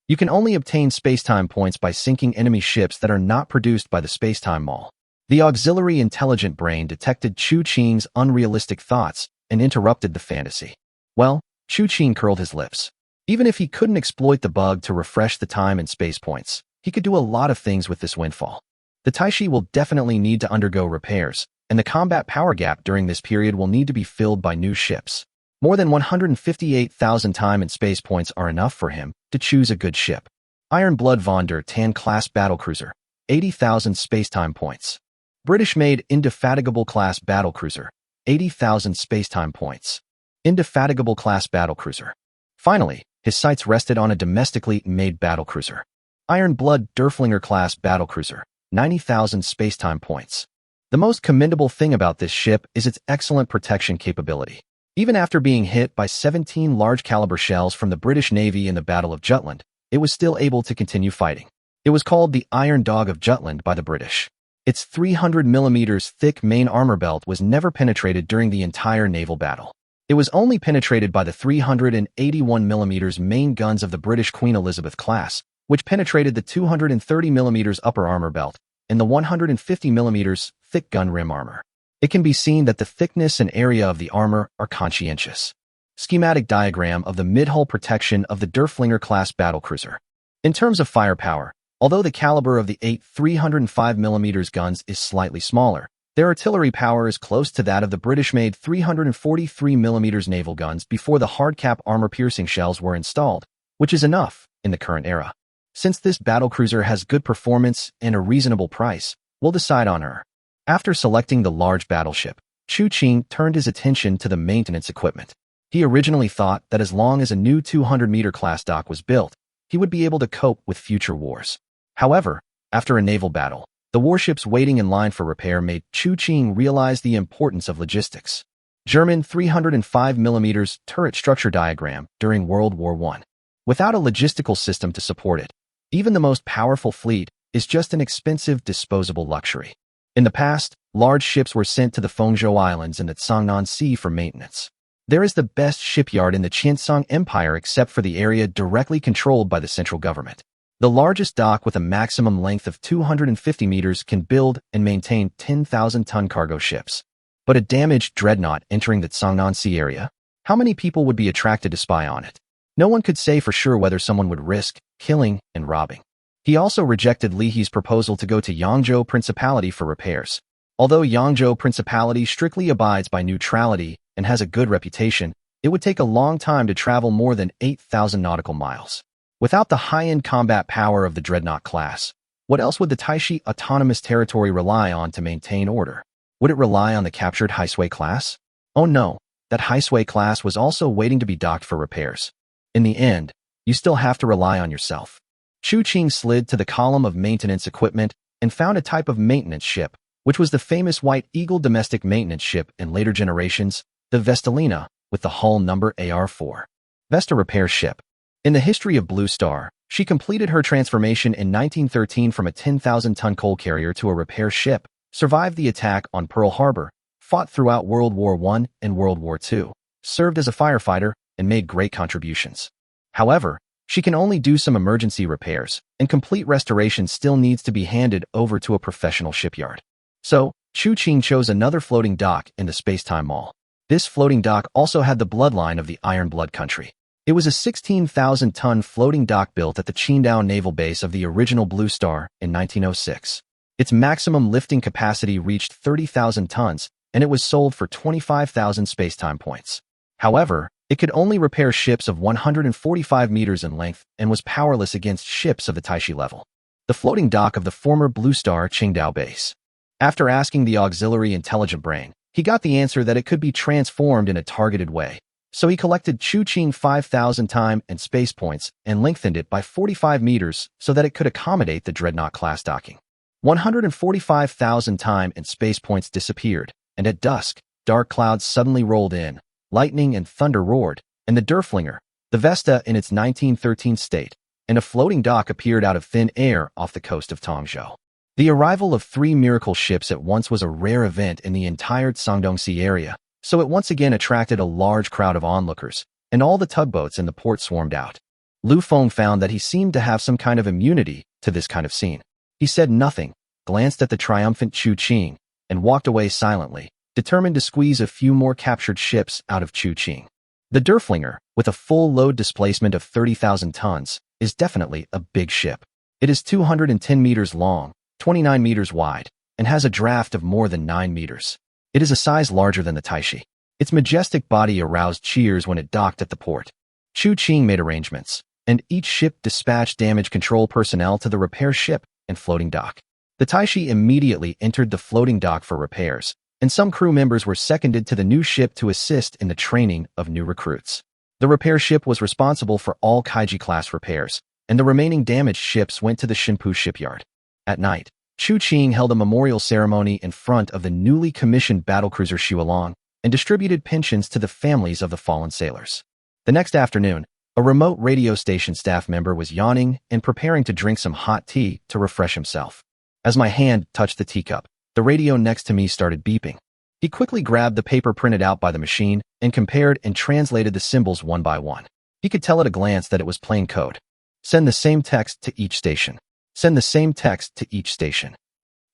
You can only obtain spacetime points by sinking enemy ships that are not produced by the spacetime mall. The auxiliary intelligent brain detected Chu Qing's unrealistic thoughts and interrupted the fantasy. Well, Chu Qing curled his lips. Even if he couldn't exploit the bug to refresh the time and space points, he could do a lot of things with this windfall. The Taixi will definitely need to undergo repairs, and the combat power gap during this period will need to be filled by new ships. More than 158,000 time and space points are enough for him to choose a good ship. Iron Blood von der Tann class battlecruiser, 80,000 spacetime points. British-made Indefatigable class battlecruiser, 80,000 spacetime points. Indefatigable class battlecruiser. Finally, his sights rested on a domestically made battlecruiser. Iron Blood Derflinger class battlecruiser, 90,000 spacetime points. The most commendable thing about this ship is its excellent protection capability. Even after being hit by 17 large-caliber shells from the British Navy in the Battle of Jutland, it was still able to continue fighting. It was called the Iron Dog of Jutland by the British. Its 300 mm thick main armor belt was never penetrated during the entire naval battle. It was only penetrated by the 381 mm main guns of the British Queen Elizabeth class, which penetrated the 230 mm upper armor belt and the 150 mm thick gun rim armor. It can be seen that the thickness and area of the armor are conscientious. Schematic diagram of the mid-hull protection of the Derflinger class battlecruiser. In terms of firepower, although the caliber of the 8 305 mm guns is slightly smaller, their artillery power is close to that of the British-made 343 mm naval guns before the hardcap armor-piercing shells were installed, which is enough in the current era. Since this battlecruiser has good performance and a reasonable price, we'll decide on her. After selecting the large battleship, Chu Qing turned his attention to the maintenance equipment. He originally thought that as long as a new 200-meter class dock was built, he would be able to cope with future wars. However, after a naval battle, the warships waiting in line for repair made Chu Qing realize the importance of logistics. German 305 mm turret structure diagram during World War I. Without a logistical system to support it, even the most powerful fleet is just an expensive, disposable luxury. In the past, large ships were sent to the Taixi Islands and the Qiancang Sea for maintenance. There is the best shipyard in the Qiancang Empire except for the area directly controlled by the central government. The largest dock with a maximum length of 250 meters can build and maintain 10,000-ton cargo ships. But a damaged dreadnought entering the Qiancang Sea area? How many people would be attracted to spy on it? No one could say for sure whether someone would risk killing and robbing. He also rejected Li He's proposal to go to Yangzhou Principality for repairs. Although Yangzhou Principality strictly abides by neutrality and has a good reputation, it would take a long time to travel more than 8,000 nautical miles. Without the high-end combat power of the Dreadnought class, what else would the Taixi Autonomous Territory rely on to maintain order? Would it rely on the captured Haisui class? Oh no, that Haisui class was also waiting to be docked for repairs. In the end, you still have to rely on yourself. Chu Qing slid to the column of maintenance equipment and found a type of maintenance ship, which was the famous White Eagle domestic maintenance ship in later generations, the Vestalina, with the hull number AR4. Vesta repair ship. In the history of Blue Star, she completed her transformation in 1913 from a 10,000-ton coal carrier to a repair ship, survived the attack on Pearl Harbor, fought throughout World War I and World War II, served as a firefighter, and made great contributions. However, she can only do some emergency repairs, and complete restoration still needs to be handed over to a professional shipyard. So, Chu Qing chose another floating dock in the Spacetime Mall. This floating dock also had the bloodline of the Iron Blood country. It was a 16,000-ton floating dock built at the Qingdao Naval Base of the original Blue Star in 1906. Its maximum lifting capacity reached 30,000 tons, and it was sold for 25,000 spacetime points. However, it could only repair ships of 145 meters in length and was powerless against ships of the Taixi level. The floating dock of the former Blue Star Qingdao base. After asking the auxiliary intelligent brain, he got the answer that it could be transformed in a targeted way. So he collected Chu Qing 5,000 time and space points and lengthened it by 45 meters so that it could accommodate the Dreadnought class docking. 145,000 time and space points disappeared, and at dusk, dark clouds suddenly rolled in. Lightning and thunder roared, and the Derflinger, the Vesta in its 1913 state, and a floating dock appeared out of thin air off the coast of Tongzhou. The arrival of 3 miracle ships at once was a rare event in the entire Shandong Sea area, so it once again attracted a large crowd of onlookers, and all the tugboats in the port swarmed out. Lu Feng found that he seemed to have some kind of immunity to this kind of scene. He said nothing, glanced at the triumphant Qiancang, and walked away silently, determined to squeeze a few more captured ships out of Qiancang. The Derflinger, with a full load displacement of 30,000 tons, is definitely a big ship. It is 210 meters long, 29 meters wide, and has a draft of more than 9 meters. It is a size larger than the Taixi. Its majestic body aroused cheers when it docked at the port. Qiancang made arrangements, and each ship dispatched damage control personnel to the repair ship and floating dock. The Taixi immediately entered the floating dock for repairs, and some crew members were seconded to the new ship to assist in the training of new recruits. The repair ship was responsible for all Kaiji-class repairs, and the remaining damaged ships went to the Shinpu shipyard. At night, Qiancang held a memorial ceremony in front of the newly commissioned battlecruiser Xiaolong and distributed pensions to the families of the fallen sailors. The next afternoon, a remote radio station staff member was yawning and preparing to drink some hot tea to refresh himself. As my hand touched the teacup, the radio next to me started beeping. He quickly grabbed the paper printed out by the machine and compared and translated the symbols one by one. He could tell at a glance that it was plain code. Send the same text to each station. Send the same text to each station.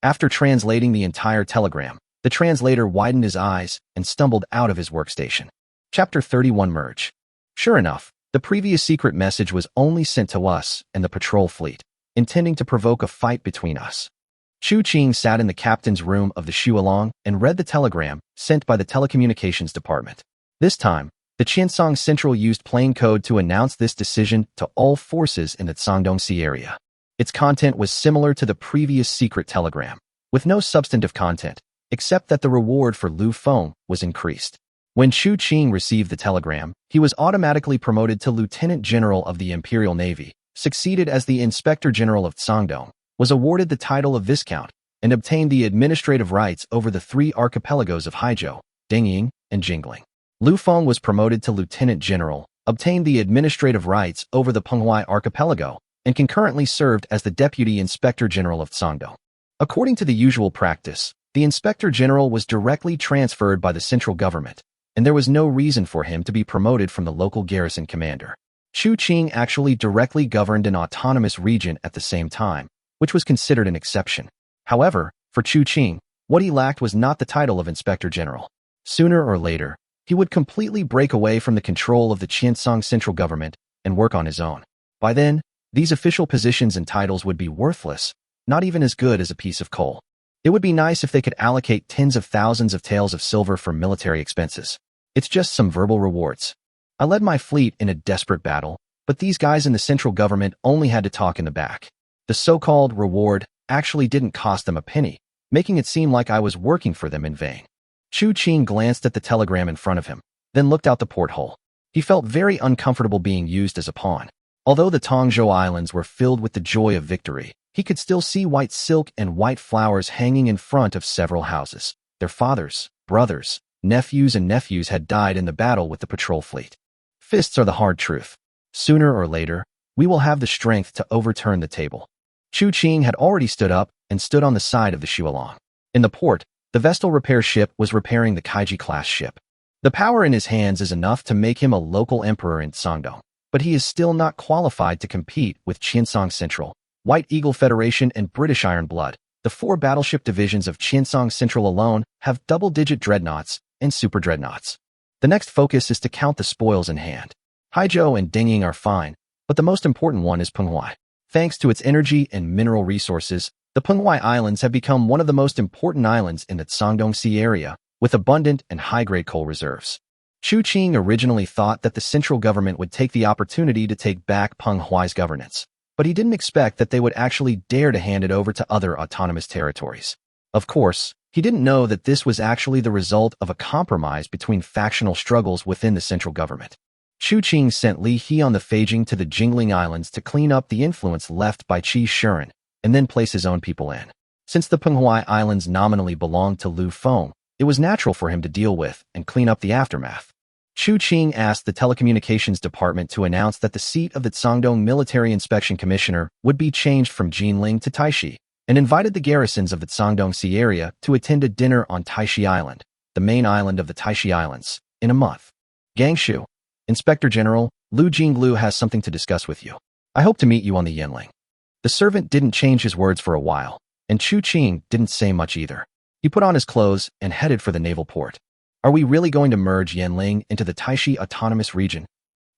After translating the entire telegram, the translator widened his eyes and stumbled out of his workstation. Chapter 31 Merge. Sure enough, the previous secret message was only sent to us and the patrol fleet, intending to provoke a fight between us. Qiancang sat in the captain's room of the Xiaolong and read the telegram sent by the telecommunications department. This time, the Qiancang Central used plain code to announce this decision to all forces in the Cangdong Sea area. Its content was similar to the previous secret telegram, with no substantive content, except that the reward for Lu Feng was increased. When Qiancang received the telegram, he was automatically promoted to Lieutenant General of the Imperial Navy, succeeded as the Inspector General of Cangdong, was awarded the title of Viscount, and obtained the administrative rights over the 3 archipelagos of Haizhou, Dingying, and Jingling. Lu Feng was promoted to Lieutenant General, obtained the administrative rights over the Penghuai archipelago, and concurrently served as the Deputy Inspector General of Cangdong. According to the usual practice, the Inspector General was directly transferred by the central government, and there was no reason for him to be promoted from the local garrison commander. Qiancang actually directly governed an autonomous region at the same time, which was considered an exception. However, for Qiancang, what he lacked was not the title of Inspector General. Sooner or later, he would completely break away from the control of the Qiancang central government and work on his own. By then, these official positions and titles would be worthless, not even as good as a piece of coal. It would be nice if they could allocate tens of thousands of taels of silver for military expenses. It's just some verbal rewards. I led my fleet in a desperate battle, but these guys in the central government only had to talk in the back. The so-called reward actually didn't cost them a penny, making it seem like I was working for them in vain. Qiancang glanced at the telegram in front of him, then looked out the porthole. He felt very uncomfortable being used as a pawn. Although the Taixi Islands were filled with the joy of victory, he could still see white silk and white flowers hanging in front of several houses. Their fathers, brothers, nephews had died in the battle with the patrol fleet. Fists are the hard truth. Sooner or later, we will have the strength to overturn the table. Qiancang had already stood up and stood on the side of the Xiaolong. In the port, the Vestal repair ship was repairing the Kaiji-class ship. The power in his hands is enough to make him a local emperor in Cangdong, but he is still not qualified to compete with Qiancang Central, White Eagle Federation, and British Iron Blood. The 4 battleship divisions of Qiancang Central alone have double-digit dreadnoughts and super dreadnoughts. The next focus is to count the spoils in hand. Haizhou and Dingying are fine, but the most important one is Penghuai. Thanks to its energy and mineral resources, the Penghuai Islands have become one of the most important islands in the Cangdong Sea area, with abundant and high-grade coal reserves. Qiancang originally thought that the central government would take the opportunity to take back Penghuai's governance, but he didn't expect that they would actually dare to hand it over to other autonomous territories. Of course, he didn't know that this was actually the result of a compromise between factional struggles within the central government. Qiancang sent Li He on the Feijing to the Jingling Islands to clean up the influence left by Qi Shiren, and then place his own people in. Since the Penghuai Islands nominally belonged to Lu Feng, it was natural for him to deal with and clean up the aftermath. Qiancang asked the telecommunications department to announce that the seat of the Cangdong Military Inspection Commissioner would be changed from Jinling to Taixi, and invited the garrisons of the Cangdong Sea area to attend a dinner on Taixi Island, the main island of the Taixi Islands, in a month. Gangshu, Inspector General, Lu Jinglu has something to discuss with you. I hope to meet you on the Yinling. The servant didn't change his words for a while, And Chu Qing didn't say much either. He put on his clothes and headed for the naval port. Are we really going to merge Yanling into the Taixi Autonomous Region?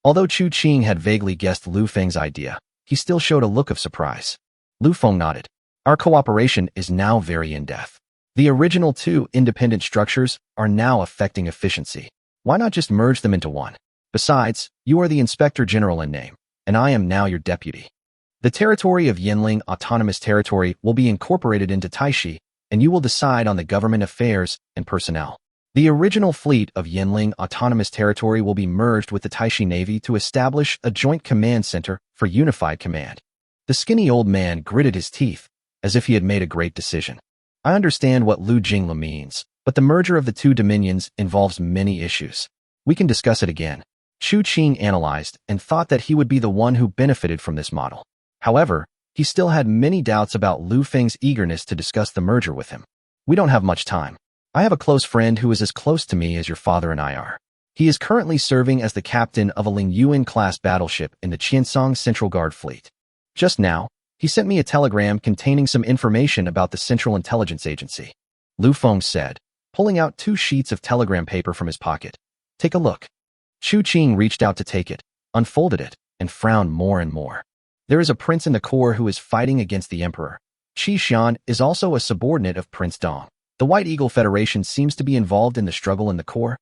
Although Chu Qing had vaguely guessed Lu Feng's idea, he still showed a look of surprise. Lu Feng nodded. Our cooperation is now very in-depth. The original two independent structures are now affecting efficiency. Why not just merge them into one? Besides, you are the Inspector General in name, and I am now your deputy. The territory of Yanling Autonomous Territory will be incorporated into Taixi, and you will decide on the government affairs and personnel. The original fleet of Yanling Autonomous Territory will be merged with the Taixi Navy to establish a joint command center for unified command. The skinny old man gritted his teeth, as if he had made a great decision. I understand what Lu Jingla means, but the merger of the two dominions involves many issues. We can discuss it again. Chu Qing analyzed and thought that he would be the one who benefited from this model. However, he still had many doubts about Lu Feng's eagerness to discuss the merger with him. We don't have much time. I have a close friend who is as close to me as your father and I are. He is currently serving as the captain of a Ling Yuan-class battleship in the Qiancang Central Guard Fleet. Just now, he sent me a telegram containing some information about the Central Intelligence Agency. Lu Feng said, pulling out 2 sheets of telegram paper from his pocket. Take a look. Chu Qing reached out to take it, unfolded it, and frowned more and more. There is a prince in the corps who is fighting against the emperor. Qi Xian is also a subordinate of Prince Dong. The White Eagle Federation seems to be involved in the struggle in the corps.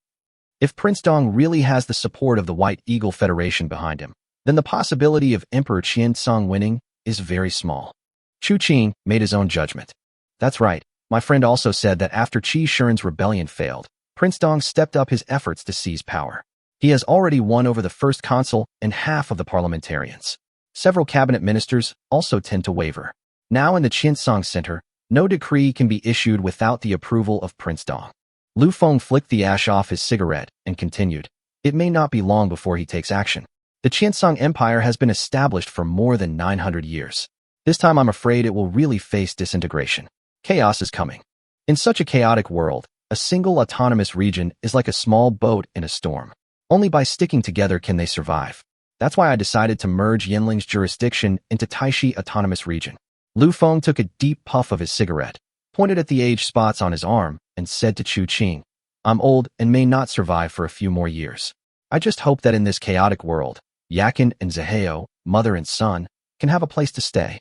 If Prince Dong really has the support of the White Eagle Federation behind him, then the possibility of Emperor Qiancang winning is very small. Chu Qing made his own judgment. That's right. My friend also said that after Qi Shiren's rebellion failed, Prince Dong stepped up his efforts to seize power. He has already won over the first consul and half of the parliamentarians. Several cabinet ministers also tend to waver. Now in the Qiancang Center, no decree can be issued without the approval of Prince Dong. Lu Feng flicked the ash off his cigarette and continued. It may not be long before he takes action. The Qiancang Empire has been established for more than 900 years. This time I'm afraid it will really face disintegration. Chaos is coming. In such a chaotic world, a single autonomous region is like a small boat in a storm. Only by sticking together can they survive. That's why I decided to merge Yanling's jurisdiction into Taixi Autonomous Region. Lu Feng took a deep puff of his cigarette, pointed at the age spots on his arm, and said to Chu Qing, I'm old and may not survive for a few more years. I just hope that in this chaotic world, Yakin and Zaheo, mother and son, can have a place to stay.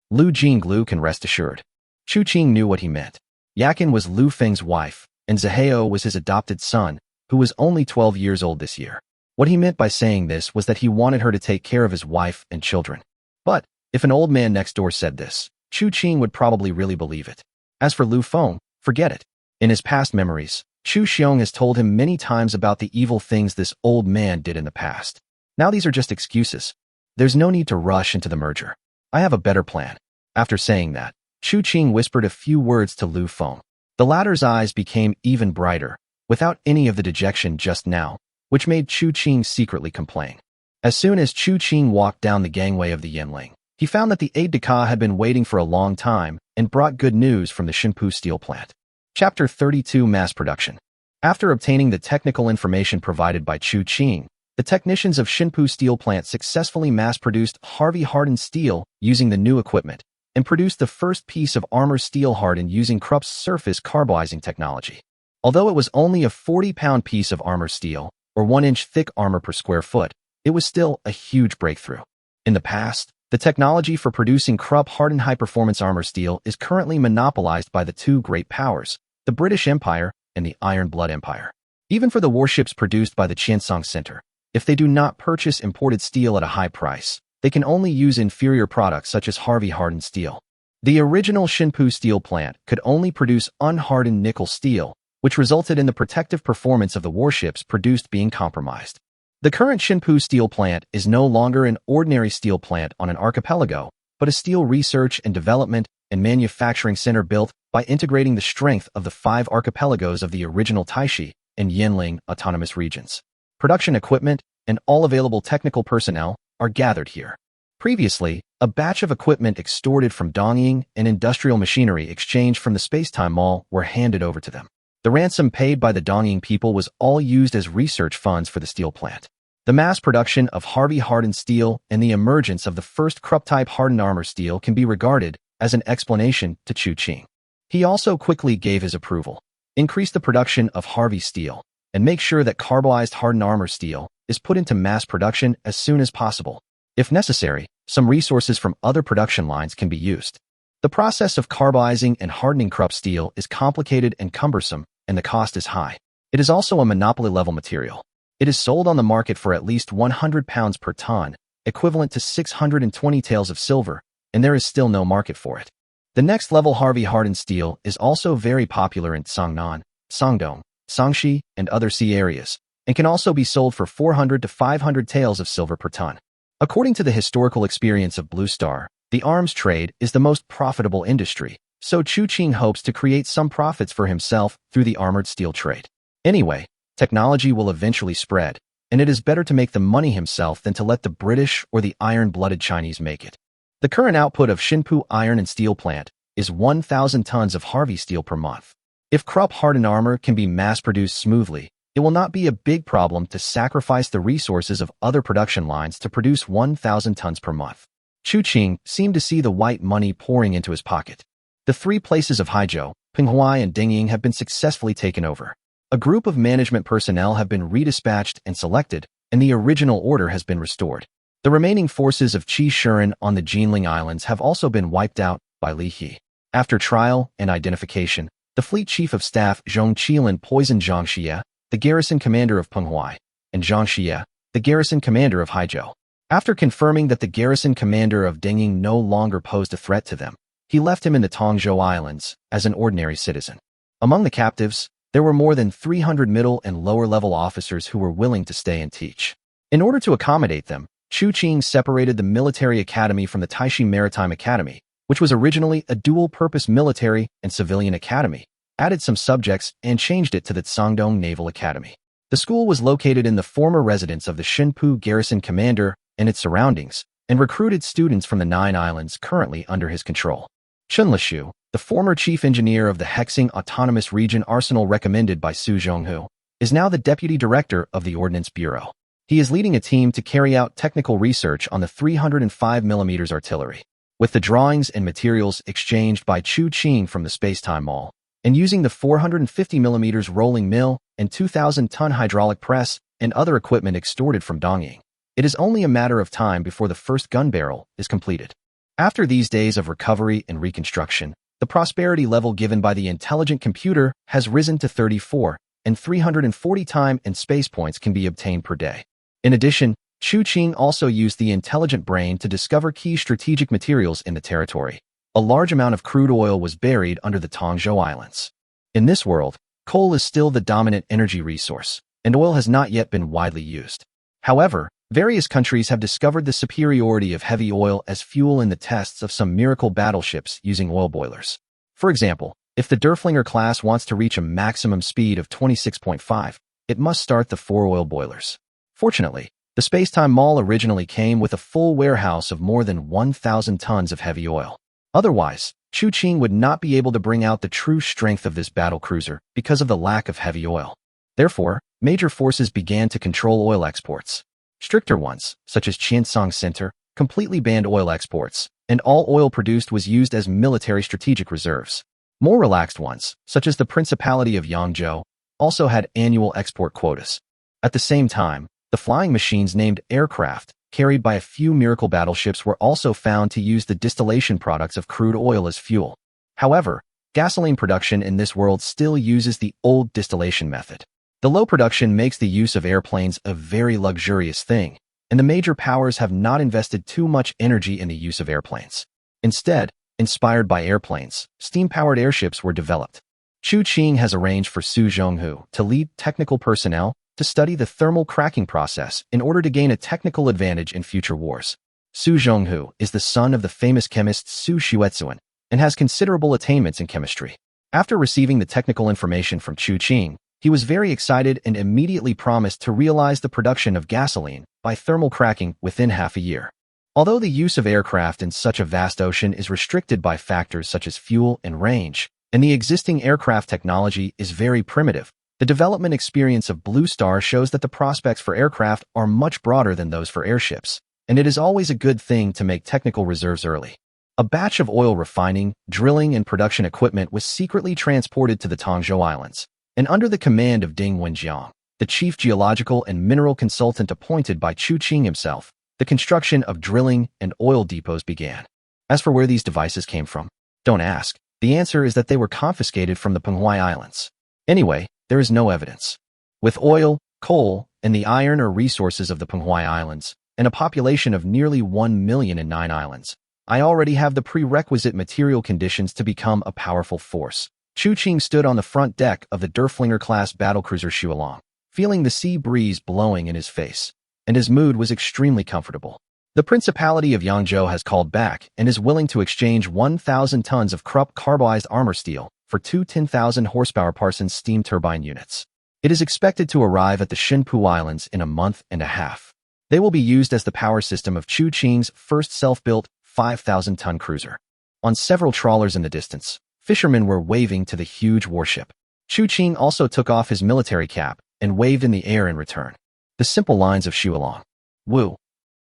Lu Jinglu can rest assured. Chu Qing knew what he meant. Yakin was Lu Feng's wife, and Zaheo was his adopted son, who was only 12 years old this year. What he meant by saying this was that he wanted her to take care of his wife and children. But if an old man next door said this, Chu Qing would probably really believe it. As for Lu Feng, forget it. In his past memories, Chu Xiong has told him many times about the evil things this old man did in the past. Now these are just excuses. There's no need to rush into the merger. I have a better plan. After saying that, Chu Qing whispered a few words to Lu Feng. The latter's eyes became even brighter, without any of the dejection just now, which made Chu Qing secretly complain. As soon as Chu Qing walked down the gangway of the Yanling, he found that the aide-de-camp had been waiting for a long time and brought good news from the Xinpu steel plant. Chapter 32 Mass Production. After obtaining the technical information provided by Chu Qing, the technicians of Xinpu steel plant successfully mass-produced Harvey-hardened steel using the new equipment and produced the first piece of armor steel hardened using Krupp's surface carbonizing technology. Although it was only a 40-pound piece of armor steel, or 1-inch thick armor per square foot, it was still a huge breakthrough. In the past, the technology for producing Krupp-hardened high-performance armor steel is currently monopolized by the two great powers, the British Empire and the Iron Blood Empire. Even for the warships produced by the Qiancang Center, if they do not purchase imported steel at a high price, they can only use inferior products such as Harvey-hardened steel. The original Xinpu steel plant could only produce unhardened nickel steel, which resulted in the protective performance of the warships produced being compromised. The current Xinpu steel plant is no longer an ordinary steel plant on an archipelago, but a steel research and development and manufacturing center built by integrating the strength of the 5 archipelagos of the original Taixi and Yanling autonomous regions. Production equipment and all available technical personnel are gathered here. Previously, a batch of equipment extorted from Dongying and industrial machinery exchanged from the Spacetime Mall were handed over to them. The ransom paid by the Dongying people was all used as research funds for the steel plant. The mass production of Harvey-hardened steel and the emergence of the first Krupp-type hardened armor steel can be regarded as an explanation to Qiancang. He also quickly gave his approval, increase the production of Harvey steel, and make sure that carboized hardened armor steel is put into mass production as soon as possible. If necessary, some resources from other production lines can be used. The process of carbizing and hardening Krupp steel is complicated and cumbersome, and the cost is high. It is also a monopoly-level material. It is sold on the market for at least 100 pounds per ton, equivalent to 620 taels of silver, and there is still no market for it. The next level Harvey hardened steel is also very popular in Songnan, Songdong, Songxi, and other sea areas, and can also be sold for 400 to 500 taels of silver per ton. According to the historical experience of Blue Star, the arms trade is the most profitable industry, so Qiancang hopes to create some profits for himself through the armored steel trade. Anyway, technology will eventually spread, and it is better to make the money himself than to let the British or the iron-blooded Chinese make it. The current output of Xinpu Iron and Steel Plant is 1,000 tons of Harvey steel per month. If Krupp hardened armor can be mass-produced smoothly, it will not be a big problem to sacrifice the resources of other production lines to produce 1,000 tons per month. Qiancang seemed to see the white money pouring into his pocket. The three places of Haizhou, Pinghuai, and Dingying have been successfully taken over. A group of management personnel have been redispatched and selected, and the original order has been restored. The remaining forces of Qi Shiren on the Jinling Islands have also been wiped out by Li He. After trial and identification, the fleet chief of staff Zhong Qilin poisoned Zhang Xie, the garrison commander of Penghuai, and Zhang Xie, the garrison commander of Haizhou. After confirming that the garrison commander of Dingying no longer posed a threat to them, he left him in the Tongzhou Islands as an ordinary citizen. Among the captives, there were more than 300 middle and lower-level officers who were willing to stay and teach. In order to accommodate them, Qiancang separated the military academy from the Taixi Maritime Academy, which was originally a dual-purpose military and civilian academy, added some subjects, and changed it to the Songdong Naval Academy. The school was located in the former residence of the Xinpu garrison commander and its surroundings, and recruited students from the 9 islands currently under his control. Chun Lishu, the former chief engineer of the Hexing Autonomous Region Arsenal recommended by Su Zhonghu, is now the deputy director of the Ordnance Bureau. He is leading a team to carry out technical research on the 305mm artillery. With the drawings and materials exchanged by Qiancang from the Spacetime Mall, and using the 450mm rolling mill and 2,000-ton hydraulic press and other equipment extorted from Dongying, it is only a matter of time before the first gun barrel is completed. After these days of recovery and reconstruction, the prosperity level given by the intelligent computer has risen to 34, and 340 time and space points can be obtained per day. In addition, Qiancang also used the intelligent brain to discover key strategic materials in the territory. A large amount of crude oil was buried under the Tongzhou Islands. In this world, coal is still the dominant energy resource, and oil has not yet been widely used. However, various countries have discovered the superiority of heavy oil as fuel in the tests of some miracle battleships using oil boilers. For example, if the Derflinger class wants to reach a maximum speed of 26.5, it must start the 4 oil boilers. Fortunately, the Spacetime Mall originally came with a full warehouse of more than 1,000 tons of heavy oil. Otherwise, Qiancang would not be able to bring out the true strength of this battle cruiser because of the lack of heavy oil. Therefore, major forces began to control oil exports. Stricter ones, such as Qiancang Center, completely banned oil exports, and all oil produced was used as military strategic reserves. More relaxed ones, such as the Principality of Yangzhou, also had annual export quotas. At the same time, the flying machines named aircraft, carried by a few miracle battleships, were also found to use the distillation products of crude oil as fuel. However, gasoline production in this world still uses the old distillation method. The low production makes the use of airplanes a very luxurious thing, and the major powers have not invested too much energy in the use of airplanes. Instead, inspired by airplanes, steam-powered airships were developed. Qiancang has arranged for Su Zhonghu to lead technical personnel to study the thermal cracking process in order to gain a technical advantage in future wars. Su Zhonghu is the son of the famous chemist Su Xuezuan and has considerable attainments in chemistry. After receiving the technical information from Qiancang, he was very excited and immediately promised to realize the production of gasoline by thermal cracking within half a year. Although the use of aircraft in such a vast ocean is restricted by factors such as fuel and range, and the existing aircraft technology is very primitive, the development experience of Blue Star shows that the prospects for aircraft are much broader than those for airships, and it is always a good thing to make technical reserves early. A batch of oil refining, drilling, and production equipment was secretly transported to the Taixi Islands, and under the command of Ding Wenjiang, the chief geological and mineral consultant appointed by Qiancang himself, the construction of drilling and oil depots began. As for where these devices came from, don't ask. The answer is that they were confiscated from the Panghwai Islands. Anyway, there is no evidence. With oil, coal, and the iron or resources of the Panghwai Islands, and a population of nearly 1 million in 9 islands, I already have the prerequisite material conditions to become a powerful force. Qiancang stood on the front deck of the Derflinger-class battlecruiser Qiaolong, feeling the sea breeze blowing in his face, and his mood was extremely comfortable. The Principality of Yangzhou has called back and is willing to exchange 1,000 tons of Krupp carbized armor steel for 2 10,000 horsepower Parsons steam turbine units. It is expected to arrive at the Shinpu Islands in a month and a half. They will be used as the power system of Qiancang's first self-built 5,000-ton cruiser. On several trawlers in the distance, fishermen were waving to the huge warship. Qiancang also took off his military cap and waved in the air in return. The simple lines of Qiaolong. Woo!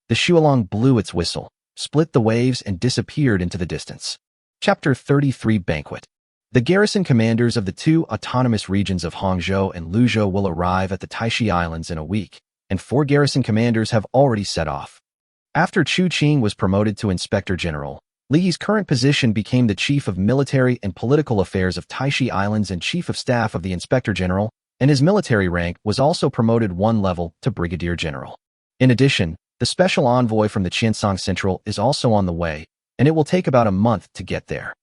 The Qiaolong blew its whistle, split the waves, and disappeared into the distance. Chapter 33 Banquet. The garrison commanders of the 2 autonomous regions of Hangzhou and Luzhou will arrive at the Taixi Islands in a week, and 4 garrison commanders have already set off. After Qiancang was promoted to Inspector General, Li's current position became the Chief of Military and Political Affairs of Taixi Islands and Chief of Staff of the Inspector General, and his military rank was also promoted 1 level to Brigadier General. In addition, the special envoy from the Qiancang Central is also on the way, and it will take about a month to get there.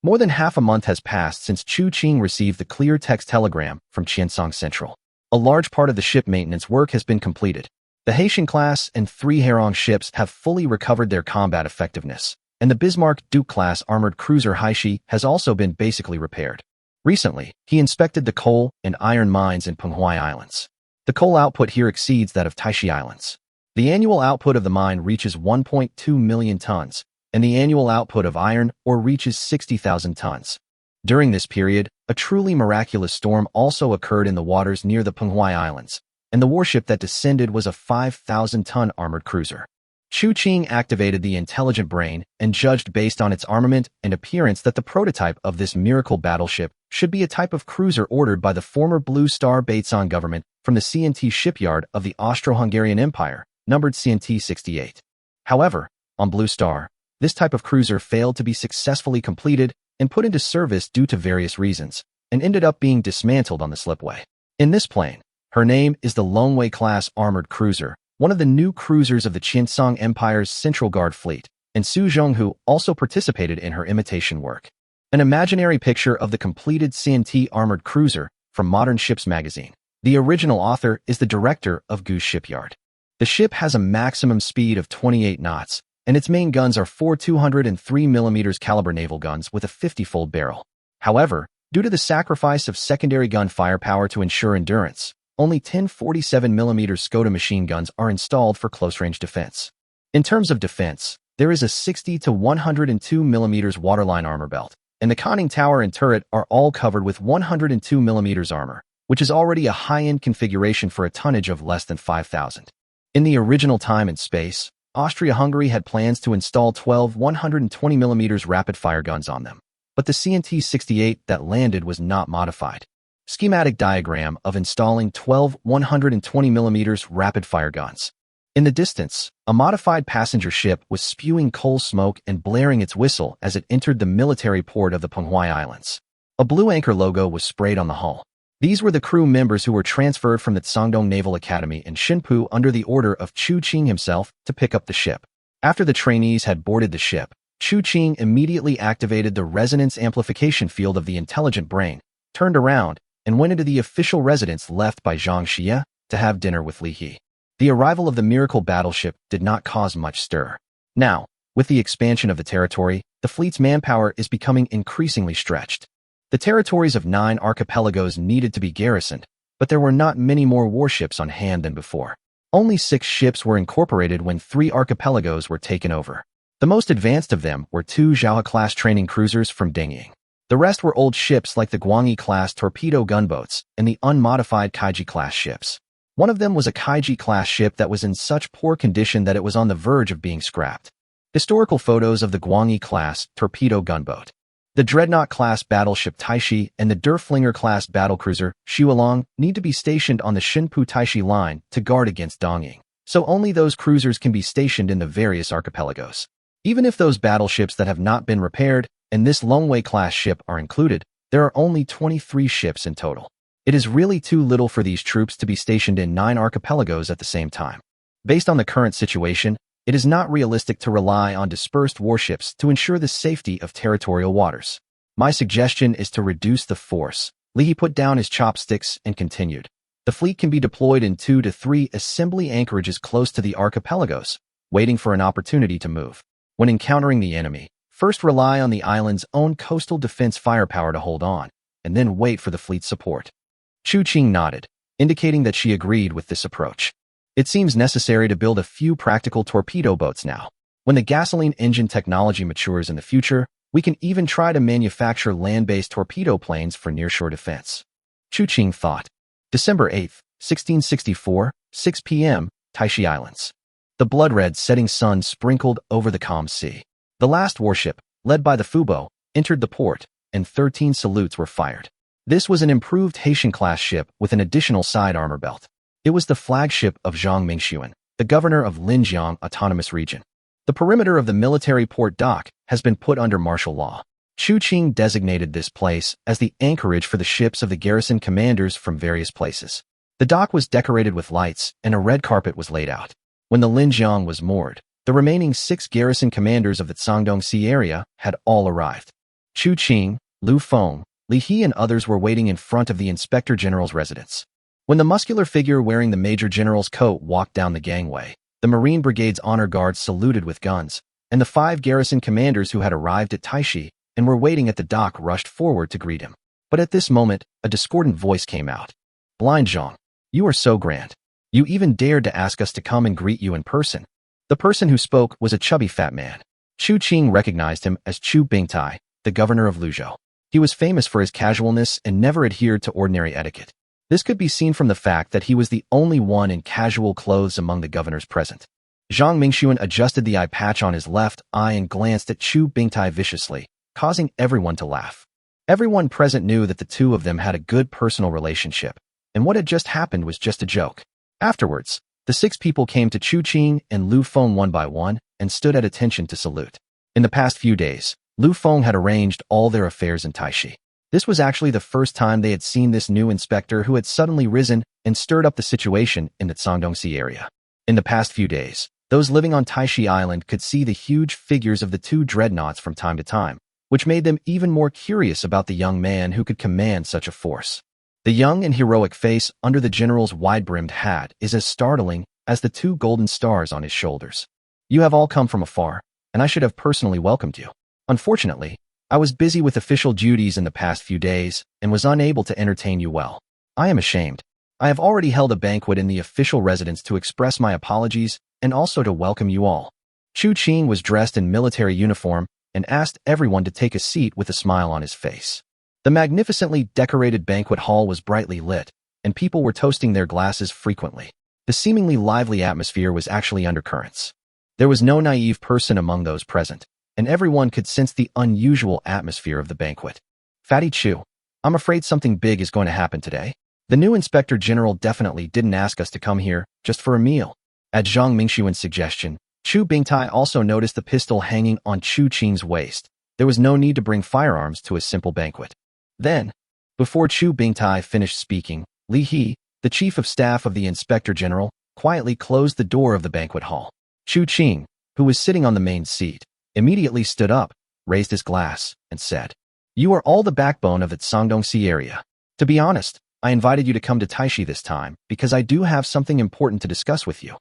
More than half a month has passed since Qiancang received the clear text telegram from Qiancang Central. A large part of the ship maintenance work has been completed. The Haitian-class and 3 Herong ships have fully recovered their combat effectiveness, and the Bismarck-Duke-class armored cruiser Haishi has also been basically repaired. Recently, he inspected the coal and iron mines in Panghwai Islands. The coal output here exceeds that of Taixi Islands. The annual output of the mine reaches 1.2 million tons, and the annual output of iron ore reaches 60,000 tons. During this period, a truly miraculous storm also occurred in the waters near the Panghwai Islands, and the warship that descended was a 5,000-ton armored cruiser. Qiancang activated the intelligent brain and judged based on its armament and appearance that the prototype of this miracle battleship should be a type of cruiser ordered by the former Blue Star Baitsan government from the CNT shipyard of the Austro-Hungarian Empire, numbered CNT 68. However, on Blue Star, this type of cruiser failed to be successfully completed and put into service due to various reasons, and ended up being dismantled on the slipway. In this plane, her name is the Longwei-class armored cruiser, one of the new cruisers of the Qiancang Empire's Central Guard fleet, and Su Zhonghu also participated in her imitation work. An imaginary picture of the completed CNT armored cruiser from Modern Ships magazine. The original author is the director of Goose Shipyard. The ship has a maximum speed of 28 knots, and its main guns are 4 203mm caliber naval guns with a 50-fold barrel. However, due to the sacrifice of secondary gun firepower to ensure endurance, only 10 47mm Skoda machine guns are installed for close-range defense. In terms of defense, there is a 60 to 102mm waterline armor belt, and the conning tower and turret are all covered with 102mm armor, which is already a high-end configuration for a tonnage of less than 5,000. In the original time and space, Austria-Hungary had plans to install 12 120mm rapid-fire guns on them, but the CNT-68 that landed was not modified. Schematic diagram of installing 12 120mm rapid-fire guns. In the distance, a modified passenger ship was spewing coal smoke and blaring its whistle as it entered the military port of the Panghwai Islands. A blue anchor logo was sprayed on the hull. These were the crew members who were transferred from the Tsangdong Naval Academy in Shinpu under the order of Qiancang himself to pick up the ship. After the trainees had boarded the ship, Qiancang immediately activated the resonance amplification field of the intelligent brain, turned around, and went into the official residence left by Zhang Xie to have dinner with Li He. The arrival of the miracle battleship did not cause much stir. Now, with the expansion of the territory, the fleet's manpower is becoming increasingly stretched. The territories of 9 archipelagos needed to be garrisoned, but there were not many more warships on hand than before. Only 6 ships were incorporated when 3 archipelagos were taken over. The most advanced of them were 2 Zhaohe-class training cruisers from Dengying. The rest were old ships like the Guangyi-class torpedo gunboats and the unmodified Kaiji-class ships. One of them was a Kaiji-class ship that was in such poor condition that it was on the verge of being scrapped. Historical photos of the Guangyi-class torpedo gunboat, the Dreadnought-class battleship Taixi, and the Derflinger-class battlecruiser Xuelong need to be stationed on the Xinpu-Taixi line to guard against Dongying, so only those cruisers can be stationed in the various archipelagos. Even if those battleships that have not been repaired and this Longwei-class ship are included, there are only 23 ships in total. It is really too little for these troops to be stationed in 9 archipelagos at the same time. Based on the current situation, it is not realistic to rely on dispersed warships to ensure the safety of territorial waters. My suggestion is to reduce the force. Li put down his chopsticks and continued. The fleet can be deployed in 2 to 3 assembly anchorages close to the archipelagos, waiting for an opportunity to move. When encountering the enemy, first rely on the island's own coastal defense firepower to hold on, and then wait for the fleet's support. Chu Qing nodded, indicating that she agreed with this approach. It seems necessary to build a few practical torpedo boats now. When the gasoline engine technology matures in the future, we can even try to manufacture land-based torpedo planes for nearshore defense. Chu Qing thought. December 8, 1664, 6 p.m., Taixi Islands. The blood-red setting sun sprinkled over the calm sea. The last warship, led by the Fubo, entered the port, and 13 salutes were fired. This was an improved Haitian-class ship with an additional side armor belt. It was the flagship of Zhang Mingxuan, the governor of Linjiang Autonomous Region. The perimeter of the military port dock has been put under martial law. Chu Qing designated this place as the anchorage for the ships of the garrison commanders from various places. The dock was decorated with lights, and a red carpet was laid out. When the Linjiang was moored, the remaining 6 garrison commanders of the Cangdong Sea area had all arrived. Chu Qing, Lu Feng, Li He and others were waiting in front of the Inspector General's residence. When the muscular figure wearing the Major General's coat walked down the gangway, the Marine Brigade's honor guards saluted with guns, and the 5 garrison commanders who had arrived at Taixi and were waiting at the dock rushed forward to greet him. But at this moment, a discordant voice came out. "Blind Zhang, you are so grand. You even dared to ask us to come and greet you in person." The person who spoke was a chubby fat man. Chu Qing recognized him as Chu Bingtai, the governor of Luzhou. He was famous for his casualness and never adhered to ordinary etiquette. This could be seen from the fact that he was the only one in casual clothes among the governors present. Zhang Mingxuan adjusted the eye patch on his left eye and glanced at Chu Bingtai viciously, causing everyone to laugh. Everyone present knew that the two of them had a good personal relationship, and what had just happened was just a joke. Afterwards, the 6 people came to Chu Qing and Lu Feng one by one and stood at attention to salute. In the past few days, Lu Feng had arranged all their affairs in Taixi. This was actually the first time they had seen this new inspector who had suddenly risen and stirred up the situation in the Cangdong Sea area. In the past few days, those living on Taixi Island could see the huge figures of the 2 dreadnoughts from time to time, which made them even more curious about the young man who could command such a force. The young and heroic face under the general's wide-brimmed hat is as startling as the 2 golden stars on his shoulders. You have all come from afar, and I should have personally welcomed you. Unfortunately, I was busy with official duties in the past few days and was unable to entertain you well. I am ashamed. I have already held a banquet in the official residence to express my apologies and also to welcome you all. Chu Qing was dressed in military uniform and asked everyone to take a seat with a smile on his face. The magnificently decorated banquet hall was brightly lit, and people were toasting their glasses frequently. The seemingly lively atmosphere was actually undercurrents. There was no naive person among those present, and everyone could sense the unusual atmosphere of the banquet. Fatty Chu, I'm afraid something big is going to happen today. The new Inspector General definitely didn't ask us to come here just for a meal. At Zhang Mingxuan's suggestion, Chu Bingtai also noticed the pistol hanging on Chu Qing's waist. There was no need to bring firearms to a simple banquet. Then, before Chu Bingtai finished speaking, Li He, the chief of staff of the Inspector General, quietly closed the door of the banquet hall. Chu Qing, who was sitting on the main seat, immediately stood up, raised his glass, and said, "You are all the backbone of the Cangdong Sea area. To be honest, I invited you to come to Taixi this time because I do have something important to discuss with you."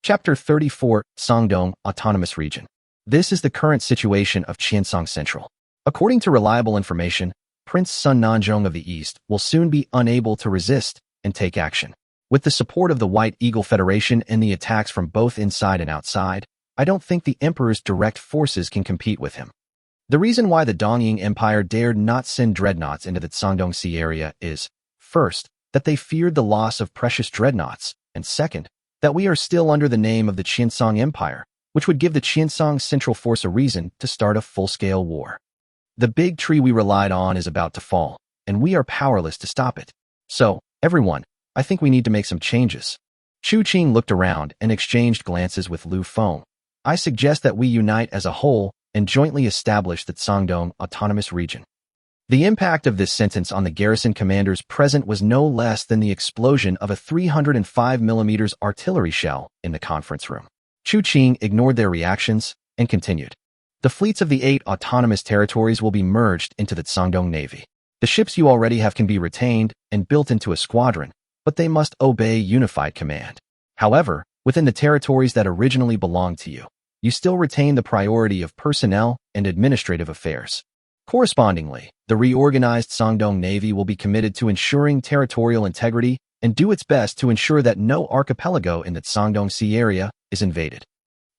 Chapter 34, Cangdong Autonomous Region. This is the current situation of Qiancang Central. According to reliable information, Prince Sun Nanzhong of the East will soon be unable to resist and take action. With the support of the White Eagle Federation and the attacks from both inside and outside, I don't think the Emperor's direct forces can compete with him. The reason why the Dongying Empire dared not send dreadnoughts into the Cangdong Sea area is, first, that they feared the loss of precious dreadnoughts, and second, that we are still under the name of the Qiancang Empire, which would give the Qiancang Central Force a reason to start a full-scale war. The big tree we relied on is about to fall, and we are powerless to stop it. So, everyone, I think we need to make some changes. Chu Qing looked around and exchanged glances with Lu Feng. I suggest that we unite as a whole and jointly establish the Cangdong Autonomous Region. The impact of this sentence on the garrison commanders present was no less than the explosion of a 305mm artillery shell in the conference room. Chu Qing ignored their reactions and continued. The fleets of the 8 autonomous territories will be merged into the Cangdong Navy. The ships you already have can be retained and built into a squadron, but they must obey unified command. However, within the territories that originally belonged to you, you still retain the priority of personnel and administrative affairs. Correspondingly, the reorganized Cangdong Navy will be committed to ensuring territorial integrity and do its best to ensure that no archipelago in the Cangdong Sea area is invaded.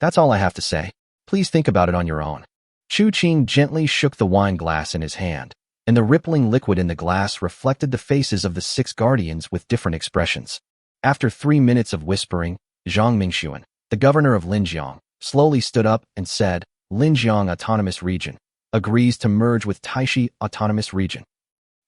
That's all I have to say. Please think about it on your own. Chu Qing gently shook the wine glass in his hand, and the rippling liquid in the glass reflected the faces of the 6 guardians with different expressions. After 3 minutes of whispering, Zhang Mingxuan, the governor of Linjiang, slowly stood up and said, Linjiang Autonomous Region agrees to merge with Taixi Autonomous Region.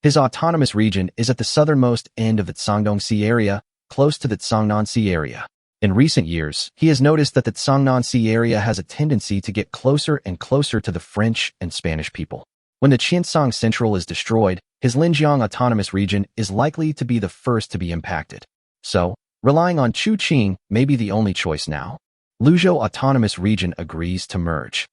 His autonomous region is at the southernmost end of the Cangdong Sea area, close to the Cangnan Sea area. In recent years, he has noticed that the Cangnan Sea area has a tendency to get closer and closer to the French and Spanish people. When the Qiancang Central is destroyed, his Linjiang Autonomous Region is likely to be the first to be impacted. So, relying on Chu Qing may be the only choice now. Luzhou Autonomous Region agrees to merge.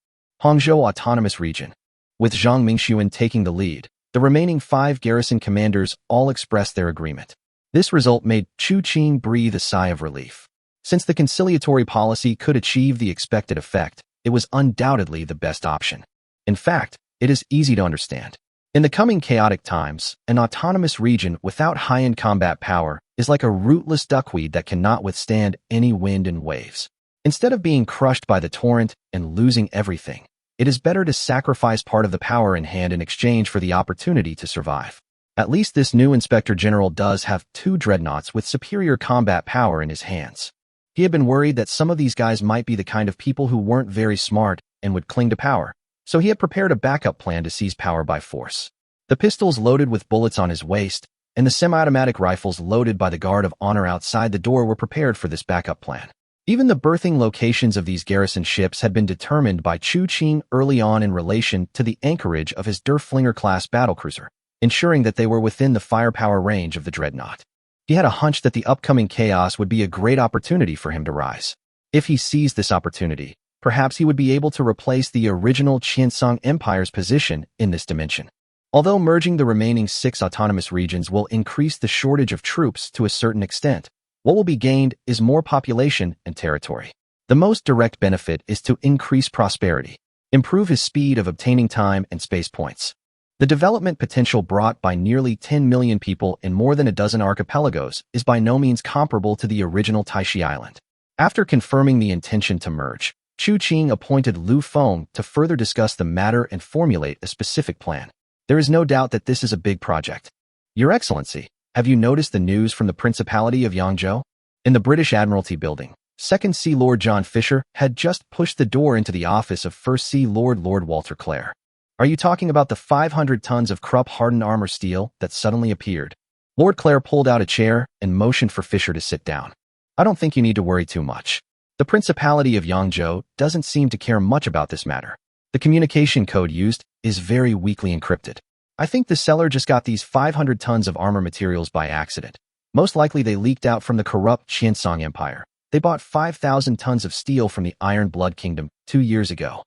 Hangzhou Autonomous Region. With Zhang Mingxuan taking the lead, the remaining 5 garrison commanders all expressed their agreement. This result made Chu Qing breathe a sigh of relief. Since the conciliatory policy could achieve the expected effect, it was undoubtedly the best option. In fact, it is easy to understand. In the coming chaotic times, an autonomous region without high-end combat power is like a rootless duckweed that cannot withstand any wind and waves. Instead of being crushed by the torrent and losing everything, it is better to sacrifice part of the power in hand in exchange for the opportunity to survive. At least this new Inspector General does have 2 dreadnoughts with superior combat power in his hands. He had been worried that some of these guys might be the kind of people who weren't very smart and would cling to power, so he had prepared a backup plan to seize power by force. The pistols loaded with bullets on his waist and the semi-automatic rifles loaded by the guard of honor outside the door were prepared for this backup plan. Even the berthing locations of these garrison ships had been determined by Chu Qing early on in relation to the anchorage of his Derflinger-class battlecruiser, ensuring that they were within the firepower range of the dreadnought. He had a hunch that the upcoming chaos would be a great opportunity for him to rise. If he seized this opportunity, perhaps he would be able to replace the original Qiancang Empire's position in this dimension. Although merging the remaining 6 autonomous regions will increase the shortage of troops to a certain extent, what will be gained is more population and territory. The most direct benefit is to increase prosperity, improve his speed of obtaining time and space points. The development potential brought by nearly 10 million people in more than a dozen archipelagos is by no means comparable to the original Taixi Island. After confirming the intention to merge, Chu Qing appointed Lu Feng to further discuss the matter and formulate a specific plan. There is no doubt that this is a big project. Your Excellency, have you noticed the news from the Principality of Yangzhou? In the British Admiralty building, 2nd Sea Lord John Fisher had just pushed the door into the office of 1st Sea Lord Walter Clare. Are you talking about the 500 tons of Krupp-hardened armor steel that suddenly appeared? Lord Clare pulled out a chair and motioned for Fisher to sit down. I don't think you need to worry too much. The Principality of Yangzhou doesn't seem to care much about this matter. The communication code used is very weakly encrypted. I think the seller just got these 500 tons of armor materials by accident. Most likely they leaked out from the corrupt Qiancang Empire. They bought 5,000 tons of steel from the Iron Blood Kingdom 2 years ago.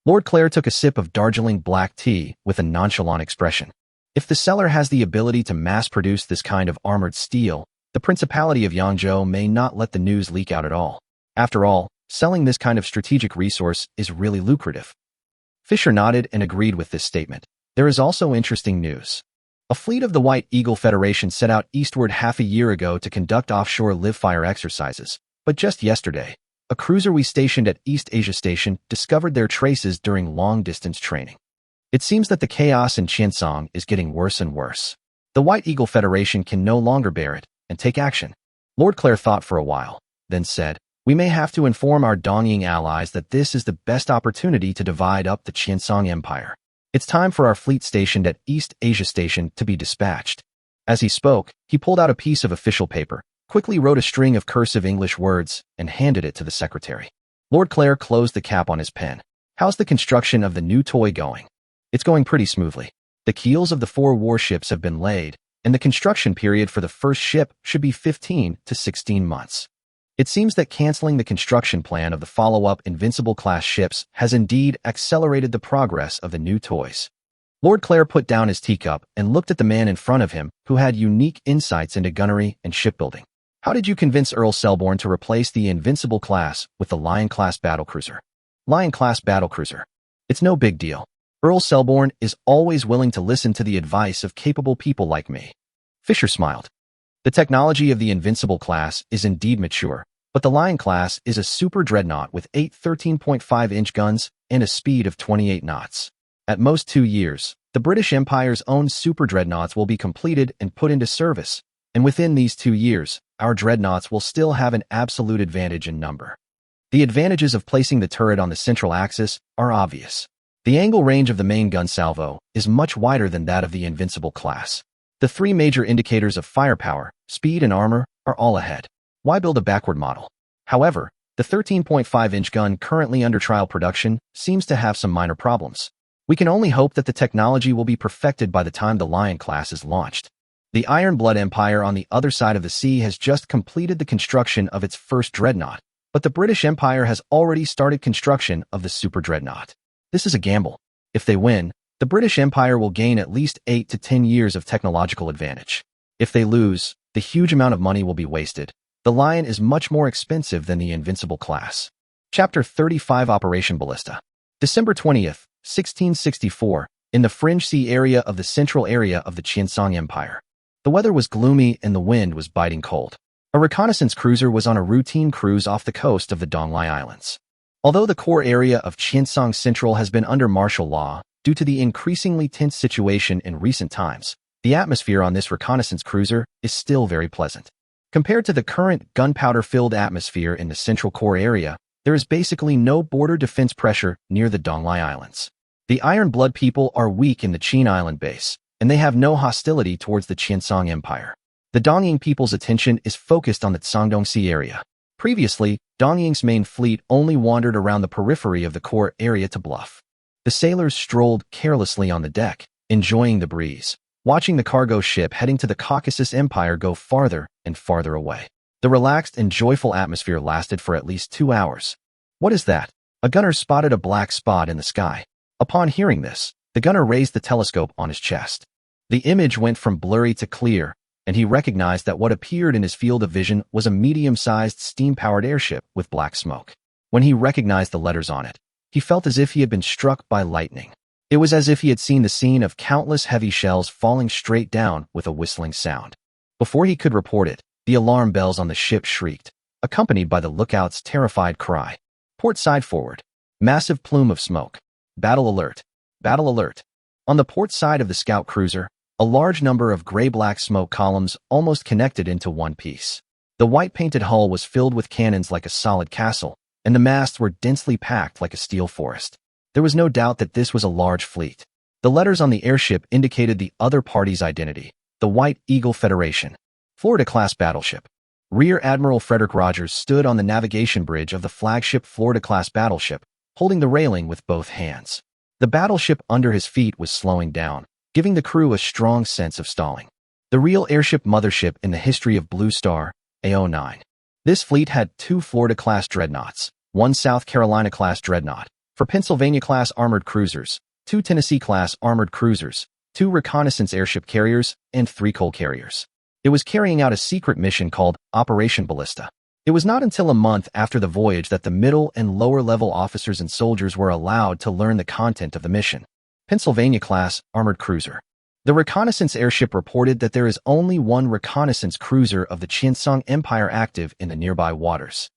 Lord Clare took a sip of Darjeeling black tea with a nonchalant expression. If the seller has the ability to mass-produce this kind of armored steel, the Principality of Yangzhou may not let the news leak out at all. After all, selling this kind of strategic resource is really lucrative. Fisher nodded and agreed with this statement. There is also interesting news. A fleet of the White Eagle Federation set out eastward half a year ago to conduct offshore live-fire exercises, but just yesterday, a cruiser we stationed at East Asia Station discovered their traces during long-distance training. It seems that the chaos in Qiancang is getting worse and worse. The White Eagle Federation can no longer bear it and take action. Lord Clare thought for a while, then said, We may have to inform our Dongying allies that this is the best opportunity to divide up the Qiancang Empire. It's time for our fleet stationed at East Asia Station to be dispatched. As he spoke, he pulled out a piece of official paper, quickly wrote a string of cursive English words, and handed it to the secretary. Lord Clare closed the cap on his pen. How's the construction of the new toy going? It's going pretty smoothly. The keels of the 4 warships have been laid, and the construction period for the first ship should be 15 to 16 months. It seems that canceling the construction plan of the follow-up Invincible-class ships has indeed accelerated the progress of the new toys. Lord Clare put down his teacup and looked at the man in front of him who had unique insights into gunnery and shipbuilding. How did you convince Earl Selborne to replace the Invincible class with the Lion-class battlecruiser? Lion-class battlecruiser. It's no big deal. Earl Selborne is always willing to listen to the advice of capable people like me. Fisher smiled. The technology of the Invincible class is indeed mature, but the Lion class is a super dreadnought with 8 13.5-inch guns and a speed of 28 knots. At most 2 years, the British Empire's own super dreadnoughts will be completed and put into service, and within these 2 years, our dreadnoughts will still have an absolute advantage in number. The advantages of placing the turret on the central axis are obvious. The angle range of the main gun salvo is much wider than that of the Invincible class. The 3 major indicators of firepower, speed, and armor are all ahead. Why build a backward model? However, the 13.5-inch gun currently under trial production seems to have some minor problems. We can only hope that the technology will be perfected by the time the Lion class is launched. The Iron Blood Empire on the other side of the sea has just completed the construction of its first dreadnought, but the British Empire has already started construction of the super dreadnought. This is a gamble. If they win, the British Empire will gain at least 8 to 10 years of technological advantage. If they lose, the huge amount of money will be wasted. The Lion is much more expensive than the Invincible class. Chapter 35 Operation Ballista. December 20th, 1664, in the fringe sea area of the central area of the Qiancang Empire. The weather was gloomy and the wind was biting cold. A reconnaissance cruiser was on a routine cruise off the coast of the Donglai Islands. Although the core area of Qiancang Central has been under martial law, due to the increasingly tense situation in recent times, the atmosphere on this reconnaissance cruiser is still very pleasant. Compared to the current gunpowder-filled atmosphere in the central core area, there is basically no border defense pressure near the Donglai Islands. The Iron Blood people are weak in the Qin Island base, and they have no hostility towards the Qiancang Empire. The Dongying people's attention is focused on the Sangdong Sea area. Previously, Dongying's main fleet only wandered around the periphery of the core area to bluff. The sailors strolled carelessly on the deck, enjoying the breeze, watching the cargo ship heading to the Caucasus Empire go farther and farther away. The relaxed and joyful atmosphere lasted for at least 2 hours. What is that? A gunner spotted a black spot in the sky. Upon hearing this, the gunner raised the telescope on his chest. The image went from blurry to clear, and he recognized that what appeared in his field of vision was a medium-sized steam-powered airship with black smoke. When he recognized the letters on it, he felt as if he had been struck by lightning. It was as if he had seen the scene of countless heavy shells falling straight down with a whistling sound. Before he could report it, the alarm bells on the ship shrieked, accompanied by the lookout's terrified cry. Port side forward. Massive plume of smoke. Battle alert. Battle alert. On the port side of the scout cruiser, a large number of gray-black smoke columns almost connected into one piece. The white-painted hull was filled with cannons like a solid castle, and the masts were densely packed like a steel forest. There was no doubt that this was a large fleet. The letters on the airship indicated the other party's identity, the White Eagle Federation. Florida-class battleship. Rear Admiral Frederick Rogers stood on the navigation bridge of the flagship Florida-class battleship, holding the railing with both hands. The battleship under his feet was slowing down, giving the crew a strong sense of stalling. The real airship mothership in the history of Blue Star, A09. This fleet had 2 Florida-class dreadnoughts, 1 South Carolina-class dreadnought, for Pennsylvania-class armored cruisers, 2 Tennessee-class armored cruisers, 2 reconnaissance airship carriers, and 3 coal carriers. It was carrying out a secret mission called Operation Ballista. It was not until a month after the voyage that the middle and lower-level officers and soldiers were allowed to learn the content of the mission. Pennsylvania-class armored cruiser. The reconnaissance airship reported that there is only 1 reconnaissance cruiser of the Qiancang Empire active in the nearby waters.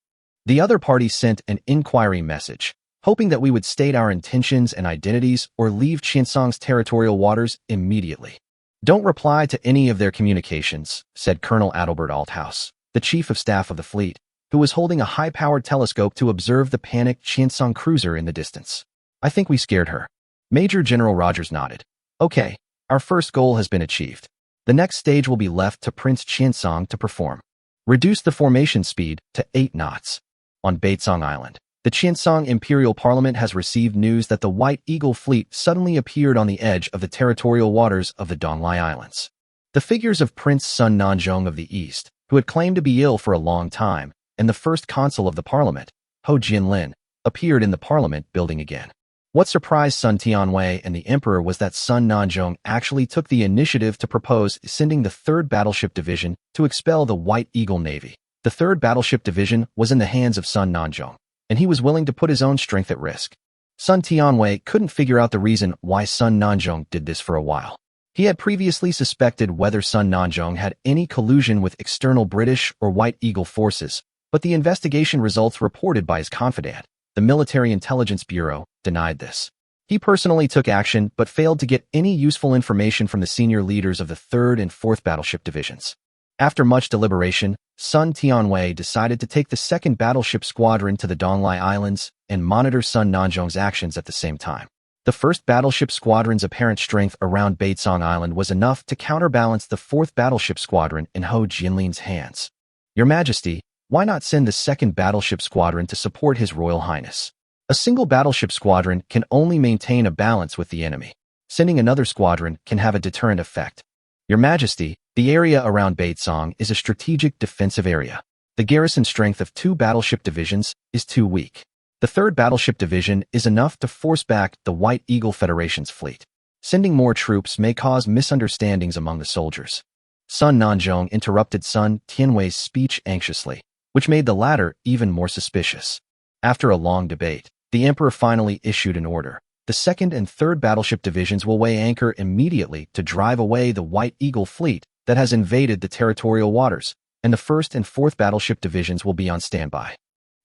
The other party sent an inquiry message, hoping that we would state our intentions and identities or leave Qiancang's territorial waters immediately. Don't reply to any of their communications, said Colonel Adalbert Althaus, the chief of staff of the fleet. who was holding a high-powered telescope to observe the panicked Qiancang cruiser in the distance. I think we scared her. Major General Rogers nodded. Okay, our first goal has been achieved. The next stage will be left to Prince Qiancang to perform. Reduce the formation speed to 8 knots. On Batesong Island, the Qiancang Imperial Parliament has received news that the White Eagle fleet suddenly appeared on the edge of the territorial waters of the Donglai Islands. The figures of Prince Sun Nanzhong of the East, who had claimed to be ill for a long time, and the first consul of the parliament, Ho Jianlin, appeared in the parliament building again. What surprised Sun Tianwei and the emperor was that Sun Nanzhong actually took the initiative to propose sending the 3rd Battleship Division to expel the White Eagle Navy. The 3rd Battleship Division was in the hands of Sun Nanzhong, and he was willing to put his own strength at risk. Sun Tianwei couldn't figure out the reason why Sun Nanzhong did this for a while. He had previously suspected whether Sun Nanzhong had any collusion with external British or White Eagle forces, but the investigation results reported by his confidant, the Military Intelligence Bureau, denied this. He personally took action but failed to get any useful information from the senior leaders of the 3rd and 4th Battleship Divisions. After much deliberation, Sun Tianwei decided to take the 2nd Battleship Squadron to the Donglai Islands and monitor Sun Nanzhong's actions at the same time. The 1st Battleship Squadron's apparent strength around Batesong Island was enough to counterbalance the 4th Battleship Squadron in Ho Jianlin's hands. Your Majesty, why not send the 2nd Battleship Squadron to support His Royal Highness? A single battleship squadron can only maintain a balance with the enemy. Sending another squadron can have a deterrent effect. Your Majesty, the area around Batesong is a strategic defensive area. The garrison strength of 2 battleship divisions is too weak. The 3rd Battleship Division is enough to force back the White Eagle Federation's fleet. Sending more troops may cause misunderstandings among the soldiers. Sun Nanzhong interrupted Sun Tianwei's speech anxiously, which made the latter even more suspicious. After a long debate, the emperor finally issued an order. The 2nd and 3rd Battleship Divisions will weigh anchor immediately to drive away the White Eagle fleet that has invaded the territorial waters, and the 1st and 4th Battleship Divisions will be on standby.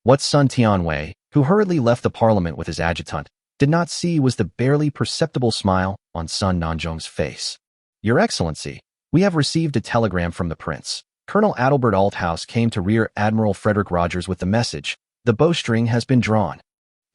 What Sun Tianwei, who hurriedly left the parliament with his adjutant, did not see was the barely perceptible smile on Sun Nanzhong's face. Your Excellency, we have received a telegram from the prince. Colonel Adalbert Althouse came to Rear Admiral Frederick Rogers with the message, the bowstring has been drawn.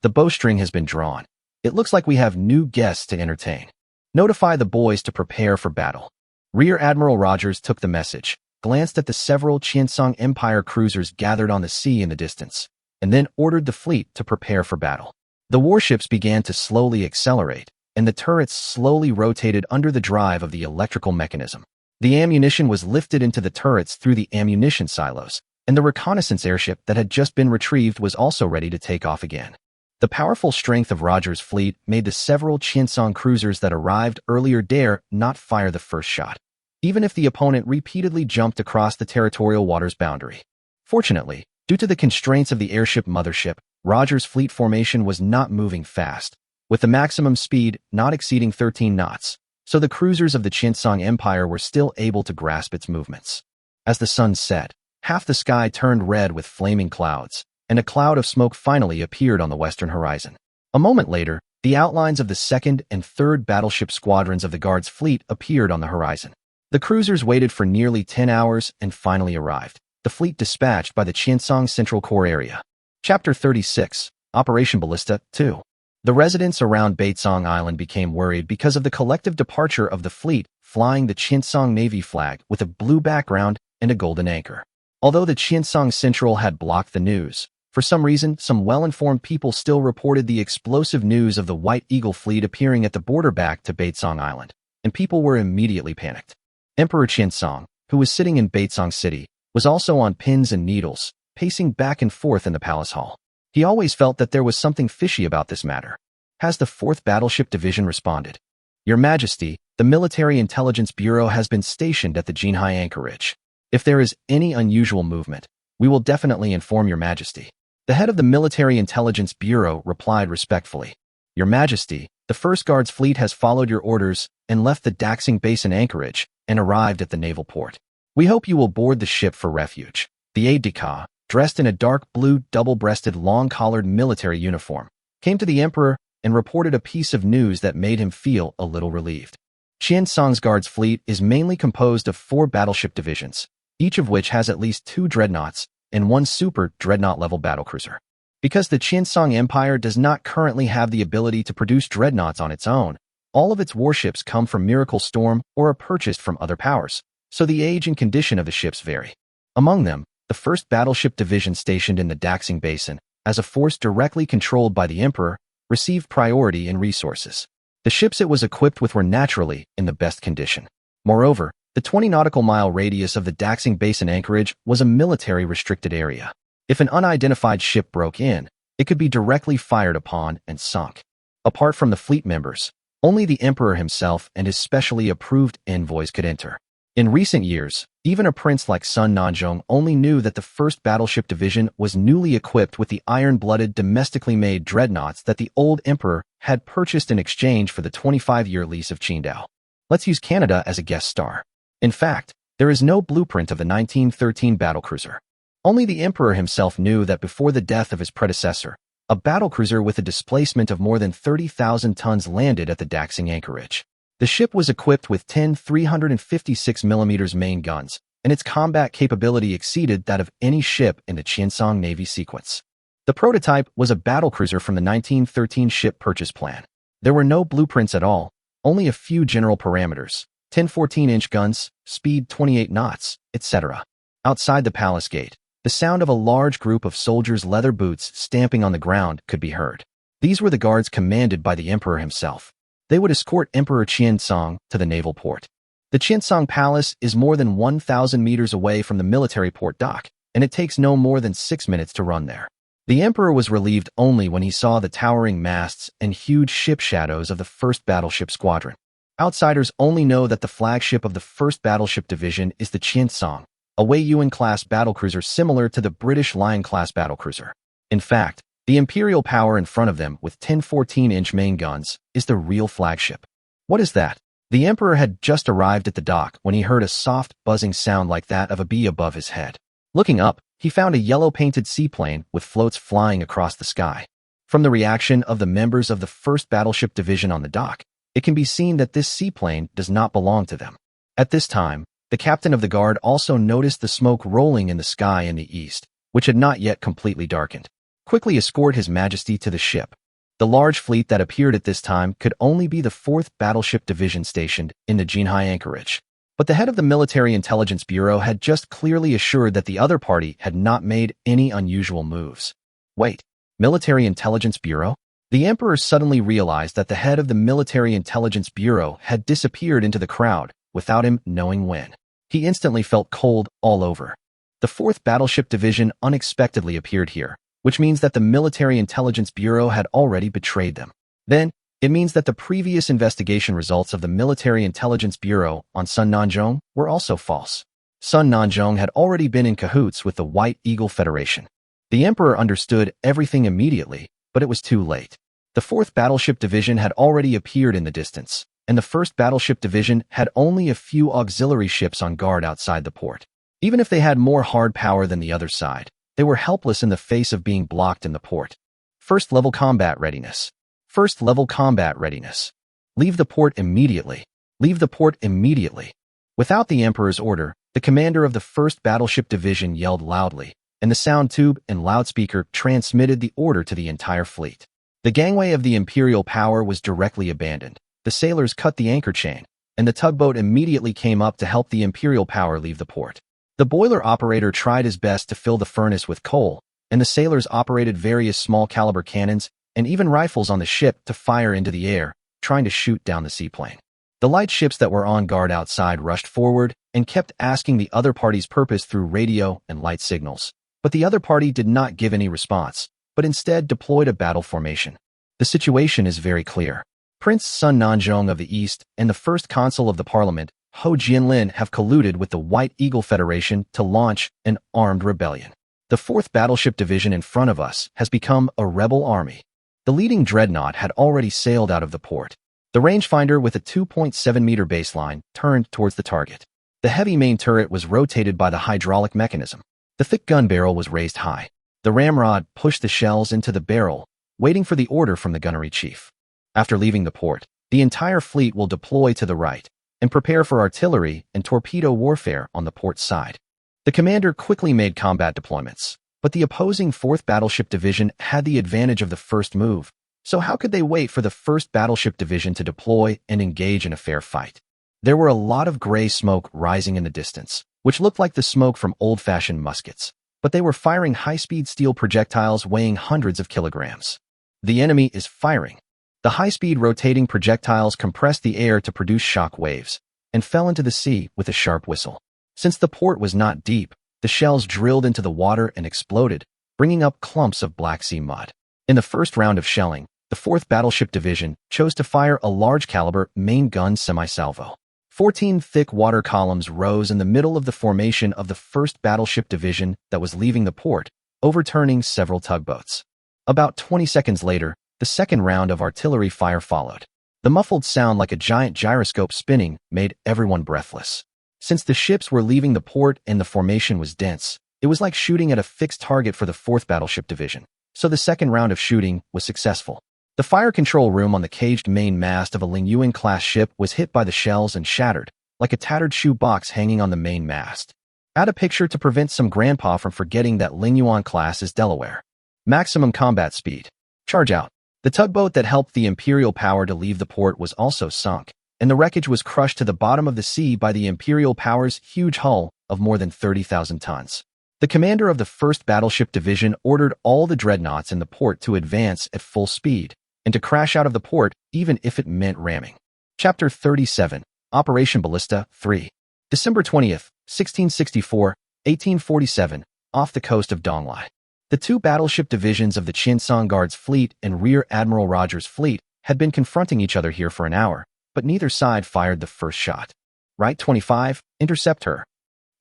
The bowstring has been drawn. It looks like we have new guests to entertain. Notify the boys to prepare for battle. Rear Admiral Rogers took the message, glanced at the several Qiancang Empire cruisers gathered on the sea in the distance, and then ordered the fleet to prepare for battle. The warships began to slowly accelerate, and the turrets slowly rotated under the drive of the electrical mechanism. The ammunition was lifted into the turrets through the ammunition silos, and the reconnaissance airship that had just been retrieved was also ready to take off again. The powerful strength of Rogers' fleet made the several Qiancang cruisers that arrived earlier dare not fire the first shot, even if the opponent repeatedly jumped across the territorial waters boundary. Fortunately, due to the constraints of the airship mothership, Rogers' fleet formation was not moving fast, with the maximum speed not exceeding 13 knots, so the cruisers of the Qiancang Empire were still able to grasp its movements. As the sun set, half the sky turned red with flaming clouds, and a cloud of smoke finally appeared on the western horizon. A moment later, the outlines of the 2nd and 3rd Battleship Squadrons of the Guards fleet appeared on the horizon. The cruisers waited for nearly 10 hours and finally arrived, the fleet dispatched by the Qiancang Central Core Area. Chapter 36, Operation Ballista 2. The residents around Batesong Island became worried because of the collective departure of the fleet flying the Qiancang Navy flag with a blue background and a golden anchor. Although the Qiancang Central had blocked the news, for some reason, some well-informed people still reported the explosive news of the White Eagle fleet appearing at the border back to Batesong Island, and people were immediately panicked. Emperor Qiancang, who was sitting in Batesong City, was also on pins and needles, pacing back and forth in the palace hall. He always felt that there was something fishy about this matter. Has the 4th Battleship Division responded? Your Majesty, the Military Intelligence Bureau has been stationed at the Jinhai anchorage. If there is any unusual movement, we will definitely inform Your Majesty. The head of the Military Intelligence Bureau replied respectfully. Your Majesty, the 1st Guards fleet has followed your orders and left the Daxing Basin anchorage and arrived at the naval port. We hope you will board the ship for refuge. The aide-de-camp, dressed in a dark blue double-breasted long-collared military uniform, came to the emperor and reported a piece of news that made him feel a little relieved. Qiancang's Guards fleet is mainly composed of 4 battleship divisions, each of which has at least 2 dreadnoughts, and one super dreadnought-level battlecruiser. Because the Qiancang Empire does not currently have the ability to produce dreadnoughts on its own, all of its warships come from Miracle Storm or are purchased from other powers, so the age and condition of the ships vary. Among them, the 1st Battleship Division stationed in the Daxing Basin, as a force directly controlled by the Emperor, received priority in resources. The ships it was equipped with were naturally in the best condition. Moreover, the 20 nautical mile radius of the Daxing Basin anchorage was a military restricted area. If an unidentified ship broke in, it could be directly fired upon and sunk. Apart from the fleet members, only the Emperor himself and his specially approved envoys could enter. In recent years, even a prince like Sun Nanzhong only knew that the 1st Battleship Division was newly equipped with the iron-blooded, domestically made dreadnoughts that the old Emperor had purchased in exchange for the 25-year lease of Qingdao. Let's use Canada as a guest star. In fact, there is no blueprint of the 1913 battlecruiser. Only the Emperor himself knew that before the death of his predecessor, a battlecruiser with a displacement of more than 30,000 tons landed at the Daxing anchorage. The ship was equipped with 10 356mm main guns, and its combat capability exceeded that of any ship in the Qiancang Navy sequence. The prototype was a battlecruiser from the 1913 ship purchase plan. There were no blueprints at all, only a few general parameters: 10 14-inch guns, speed 28 knots, etc. Outside the palace gate, the sound of a large group of soldiers' leather boots stamping on the ground could be heard. These were the guards commanded by the Emperor himself. They would escort Emperor Qiancang to the naval port. The Qiancang Palace is more than 1,000 meters away from the military port dock, and it takes no more than 6 minutes to run there. The Emperor was relieved only when he saw the towering masts and huge ship shadows of the 1st Battleship Squadron. Outsiders only know that the flagship of the 1st Battleship Division is the Qiancang, a Weiyuan-class battlecruiser similar to the British Lion-class battlecruiser. In fact, the Imperial power in front of them with 10 14-inch main guns is the real flagship. What is that? The Emperor had just arrived at the dock when he heard a soft, buzzing sound like that of a bee above his head. Looking up, he found a yellow-painted seaplane with floats flying across the sky. From the reaction of the members of the 1st Battleship Division on the dock, it can be seen that this seaplane does not belong to them. At this time, the captain of the guard also noticed the smoke rolling in the sky in the east, which had not yet completely darkened. Quickly escort His Majesty to the ship. The large fleet that appeared at this time could only be the 4th Battleship Division stationed in the Jinhai anchorage. But the head of the Military Intelligence Bureau had just clearly assured that the other party had not made any unusual moves. Wait, Military Intelligence Bureau? The Emperor suddenly realized that the head of the Military Intelligence Bureau had disappeared into the crowd without him knowing when. He instantly felt cold all over. The 4th Battleship Division unexpectedly appeared here, which means that the Military Intelligence Bureau had already betrayed them. Then, it means that the previous investigation results of the Military Intelligence Bureau on Sun Nanzhong were also false. Sun Nanzhong had already been in cahoots with the White Eagle Federation. The Emperor understood everything immediately, but it was too late. The 4th Battleship Division had already appeared in the distance, and the 1st Battleship Division had only a few auxiliary ships on guard outside the port. Even if they had more hard power than the other side, they were helpless in the face of being blocked in the port. First level combat readiness. First level combat readiness. Leave the port immediately. Leave the port immediately. Without the Emperor's order, the commander of the 1st Battleship Division yelled loudly, and the sound tube and loudspeaker transmitted the order to the entire fleet. The gangway of the Imperial power was directly abandoned. The sailors cut the anchor chain, and the tugboat immediately came up to help the Imperial power leave the port. The boiler operator tried his best to fill the furnace with coal, and the sailors operated various small-caliber cannons and even rifles on the ship to fire into the air, trying to shoot down the seaplane. The light ships that were on guard outside rushed forward and kept asking the other party's purpose through radio and light signals. But the other party did not give any response, but instead deployed a battle formation. The situation is very clear. Prince Sun Nanzhong of the East and the first consul of the parliament, Ho Jianlin, have colluded with the White Eagle Federation to launch an armed rebellion. The 4th Battleship Division in front of us has become a rebel army. The leading dreadnought had already sailed out of the port. The rangefinder with a 2.7-meter baseline turned towards the target. The heavy main turret was rotated by the hydraulic mechanism. The thick gun barrel was raised high. The ramrod pushed the shells into the barrel, waiting for the order from the gunnery chief. After leaving the port, the entire fleet will deploy to the right and prepare for artillery and torpedo warfare on the port side. The commander quickly made combat deployments, but the opposing 4th Battleship Division had the advantage of the first move, so how could they wait for the 1st Battleship Division to deploy and engage in a fair fight? There were a lot of gray smoke rising in the distance, which looked like the smoke from old-fashioned muskets, but they were firing high-speed steel projectiles weighing hundreds of kilograms. The enemy is firing. The high-speed rotating projectiles compressed the air to produce shock waves and fell into the sea with a sharp whistle. Since the port was not deep, the shells drilled into the water and exploded, bringing up clumps of Black Sea mud. In the first round of shelling, the 4th Battleship Division chose to fire a large-caliber main-gun semi-salvo. 14 thick water columns rose in the middle of the formation of the 1st Battleship Division that was leaving the port, overturning several tugboats. About 20 seconds later, the second round of artillery fire followed. The muffled sound like a giant gyroscope spinning made everyone breathless. Since the ships were leaving the port and the formation was dense, it was like shooting at a fixed target for the 4th Battleship Division, so the second round of shooting was successful. The fire control room on the caged main mast of a Lingyuan-class ship was hit by the shells and shattered, like a tattered shoe box hanging on the main mast. Add a picture to prevent some grandpa from forgetting that Lingyuan-class is Delaware. Maximum combat speed. Charge out. The tugboat that helped the Imperial power to leave the port was also sunk, and the wreckage was crushed to the bottom of the sea by the Imperial power's huge hull of more than 30,000 tons. The commander of the 1st Battleship Division ordered all the dreadnoughts in the port to advance at full speed, and to crash out of the port even if it meant ramming. Chapter 37, Operation Ballista 3. December 20th, 1664, 1847, off the coast of Donglai. The 2 battleship divisions of the Qiancang Guards Fleet and Rear Admiral Rogers' fleet had been confronting each other here for an hour, but neither side fired the first shot. Right 25, intercept her.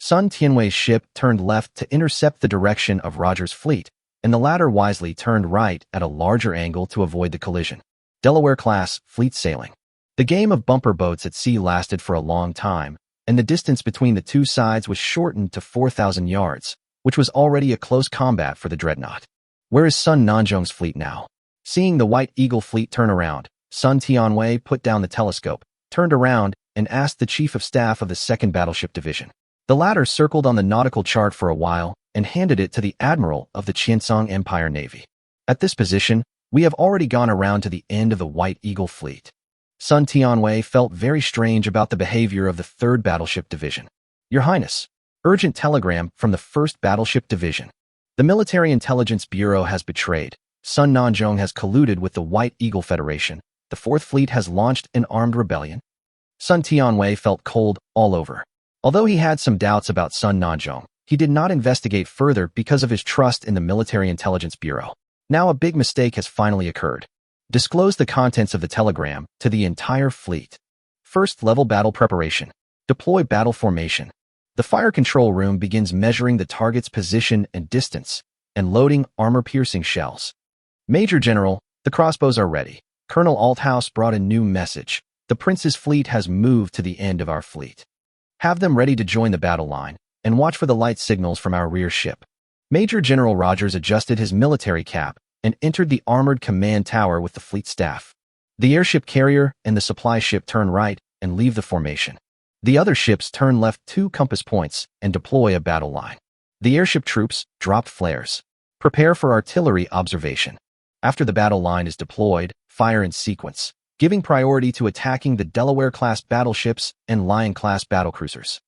Sun Tianwei's ship turned left to intercept the direction of Rogers' fleet, and the latter wisely turned right at a larger angle to avoid the collision. Delaware-class fleet sailing. The game of bumper boats at sea lasted for a long time, and the distance between the two sides was shortened to 4,000 yards, which was already a close combat for the dreadnought. Where is Sun Nanzhong's fleet now? Seeing the White Eagle fleet turn around, Sun Tianwei put down the telescope, turned around, and asked the Chief of Staff of the 2nd Battleship Division. The latter circled on the nautical chart for a while and handed it to the Admiral of the Qiancang Empire Navy. At this position, we have already gone around to the end of the White Eagle fleet. Sun Tianwei felt very strange about the behavior of the 3rd Battleship Division. Your Highness, urgent telegram from the 1st Battleship Division. The Military Intelligence Bureau has betrayed. Sun Nanzhong has colluded with the White Eagle Federation. The 4th Fleet has launched an armed rebellion. Sun Tianwei felt cold all over. Although he had some doubts about Sun Nanzhong, he did not investigate further because of his trust in the Military Intelligence Bureau. Now a big mistake has finally occurred. Disclose the contents of the telegram to the entire fleet. First level battle preparation. Deploy battle formation. The fire control room begins measuring the target's position and distance, and loading armor-piercing shells. Major General, the crossbows are ready. Colonel Althouse brought a new message. The Prince's fleet has moved to the end of our fleet. Have them ready to join the battle line, and watch for the light signals from our rear ship. Major General Rogers adjusted his military cap and entered the armored command tower with the fleet staff. The airship carrier and the supply ship turn right and leave the formation. The other ships turn left 2 compass points and deploy a battle line. The airship troops dropped flares. Prepare for artillery observation. After the battle line is deployed, fire in sequence, giving priority to attacking the Delaware-class battleships and Lion-class battlecruisers.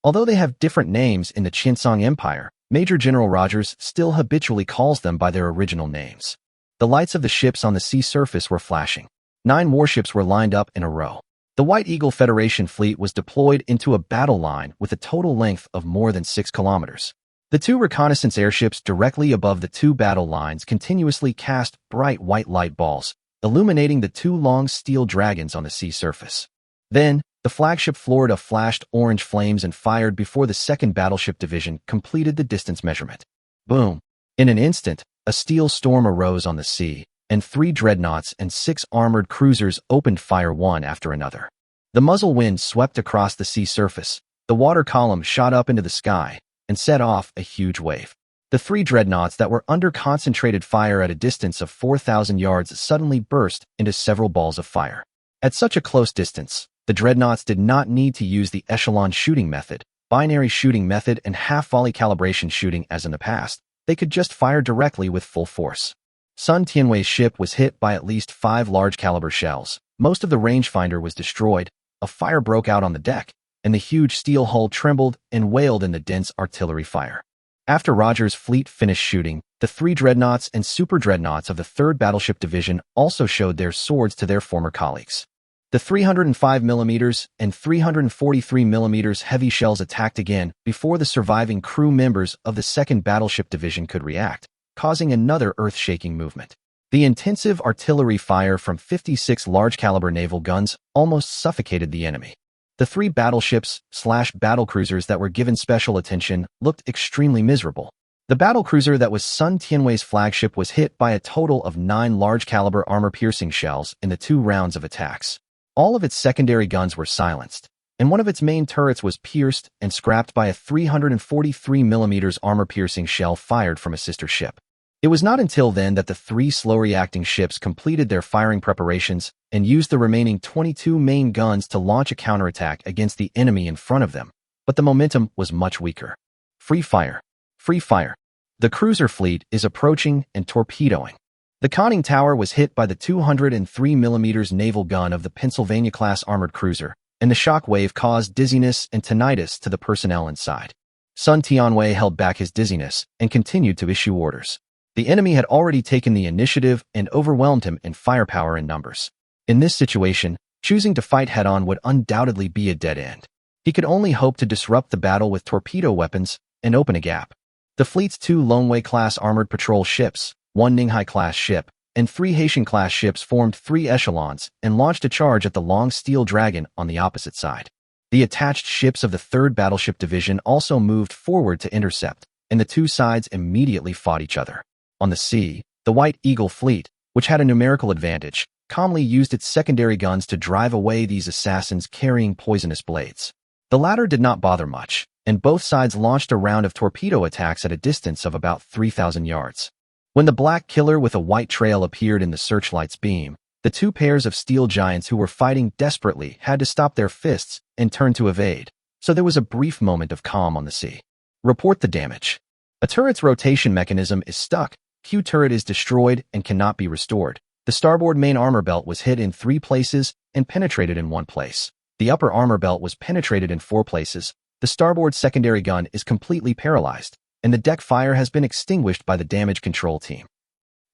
Although they have different names in the Qiancang Empire, Major General Rogers still habitually calls them by their original names. The lights of the ships on the sea surface were flashing. 9 warships were lined up in a row. The White Eagle Federation fleet was deployed into a battle line with a total length of more than 6 kilometers. The 2 reconnaissance airships directly above the 2 battle lines continuously cast bright white light balls, illuminating the 2 long steel dragons on the sea surface. Then, the flagship Florida flashed orange flames and fired before the 2nd Battleship Division completed the distance measurement. Boom! In an instant, a steel storm arose on the sea, and 3 dreadnoughts and 6 armored cruisers opened fire one after another. The muzzle wind swept across the sea surface, the water column shot up into the sky, and set off a huge wave. The 3 dreadnoughts that were under concentrated fire at a distance of 4,000 yards suddenly burst into several balls of fire. At such a close distance, the dreadnoughts did not need to use the echelon shooting method, binary shooting method and half-volley calibration shooting as in the past, they could just fire directly with full force. Sun Tianwei's ship was hit by at least 5 large-caliber shells. Most of the rangefinder was destroyed, a fire broke out on the deck, and the huge steel hull trembled and wailed in the dense artillery fire. After Roger's fleet finished shooting, the 3 dreadnoughts and super dreadnoughts of the 3rd Battleship Division also showed their swords to their former colleagues. The 305mm and 343mm heavy shells attacked again before the surviving crew members of the 2nd Battleship Division could react, causing another earth-shaking movement. The intensive artillery fire from 56 large-caliber naval guns almost suffocated the enemy. The 3 battleships/battlecruisers that were given special attention looked extremely miserable. The battlecruiser that was Sun Tianwei's flagship was hit by a total of 9 large-caliber armor-piercing shells in the 2 rounds of attacks. All of its secondary guns were silenced, and one of its main turrets was pierced and scrapped by a 343mm armor-piercing shell fired from a sister ship. It was not until then that the 3 slow-reacting ships completed their firing preparations and used the remaining 22 main guns to launch a counterattack against the enemy in front of them, but the momentum was much weaker. Free fire. Free fire. The cruiser fleet is approaching and torpedoing. The conning tower was hit by the 203mm naval gun of the Pennsylvania-class armored cruiser, and the shock wave caused dizziness and tinnitus to the personnel inside. Sun Tianwei held back his dizziness and continued to issue orders. The enemy had already taken the initiative and overwhelmed him in firepower and numbers. In this situation, choosing to fight head-on would undoubtedly be a dead end. He could only hope to disrupt the battle with torpedo weapons and open a gap. The fleet's 2 Longwei-class armored patrol ships, 1 Ninghai-class ship, and 3 Haitian-class ships formed 3 echelons and launched a charge at the Long Steel Dragon on the opposite side. The attached ships of the 3rd Battleship Division also moved forward to intercept, and the 2 sides immediately fought each other. On the sea, the White Eagle fleet, which had a numerical advantage, calmly used its secondary guns to drive away these assassins carrying poisonous blades. The latter did not bother much, and both sides launched a round of torpedo attacks at a distance of about 3,000 yards. When the black killer with a white trail appeared in the searchlight's beam, the 2 pairs of steel giants who were fighting desperately had to stop their fists and turn to evade, so there was a brief moment of calm on the sea. Report the damage. A turret's rotation mechanism is stuck. Q turret is destroyed and cannot be restored. The starboard main armor belt was hit in 3 places and penetrated in 1 place. The upper armor belt was penetrated in 4 places. The starboard secondary gun is completely paralyzed, and the deck fire has been extinguished by the damage control team.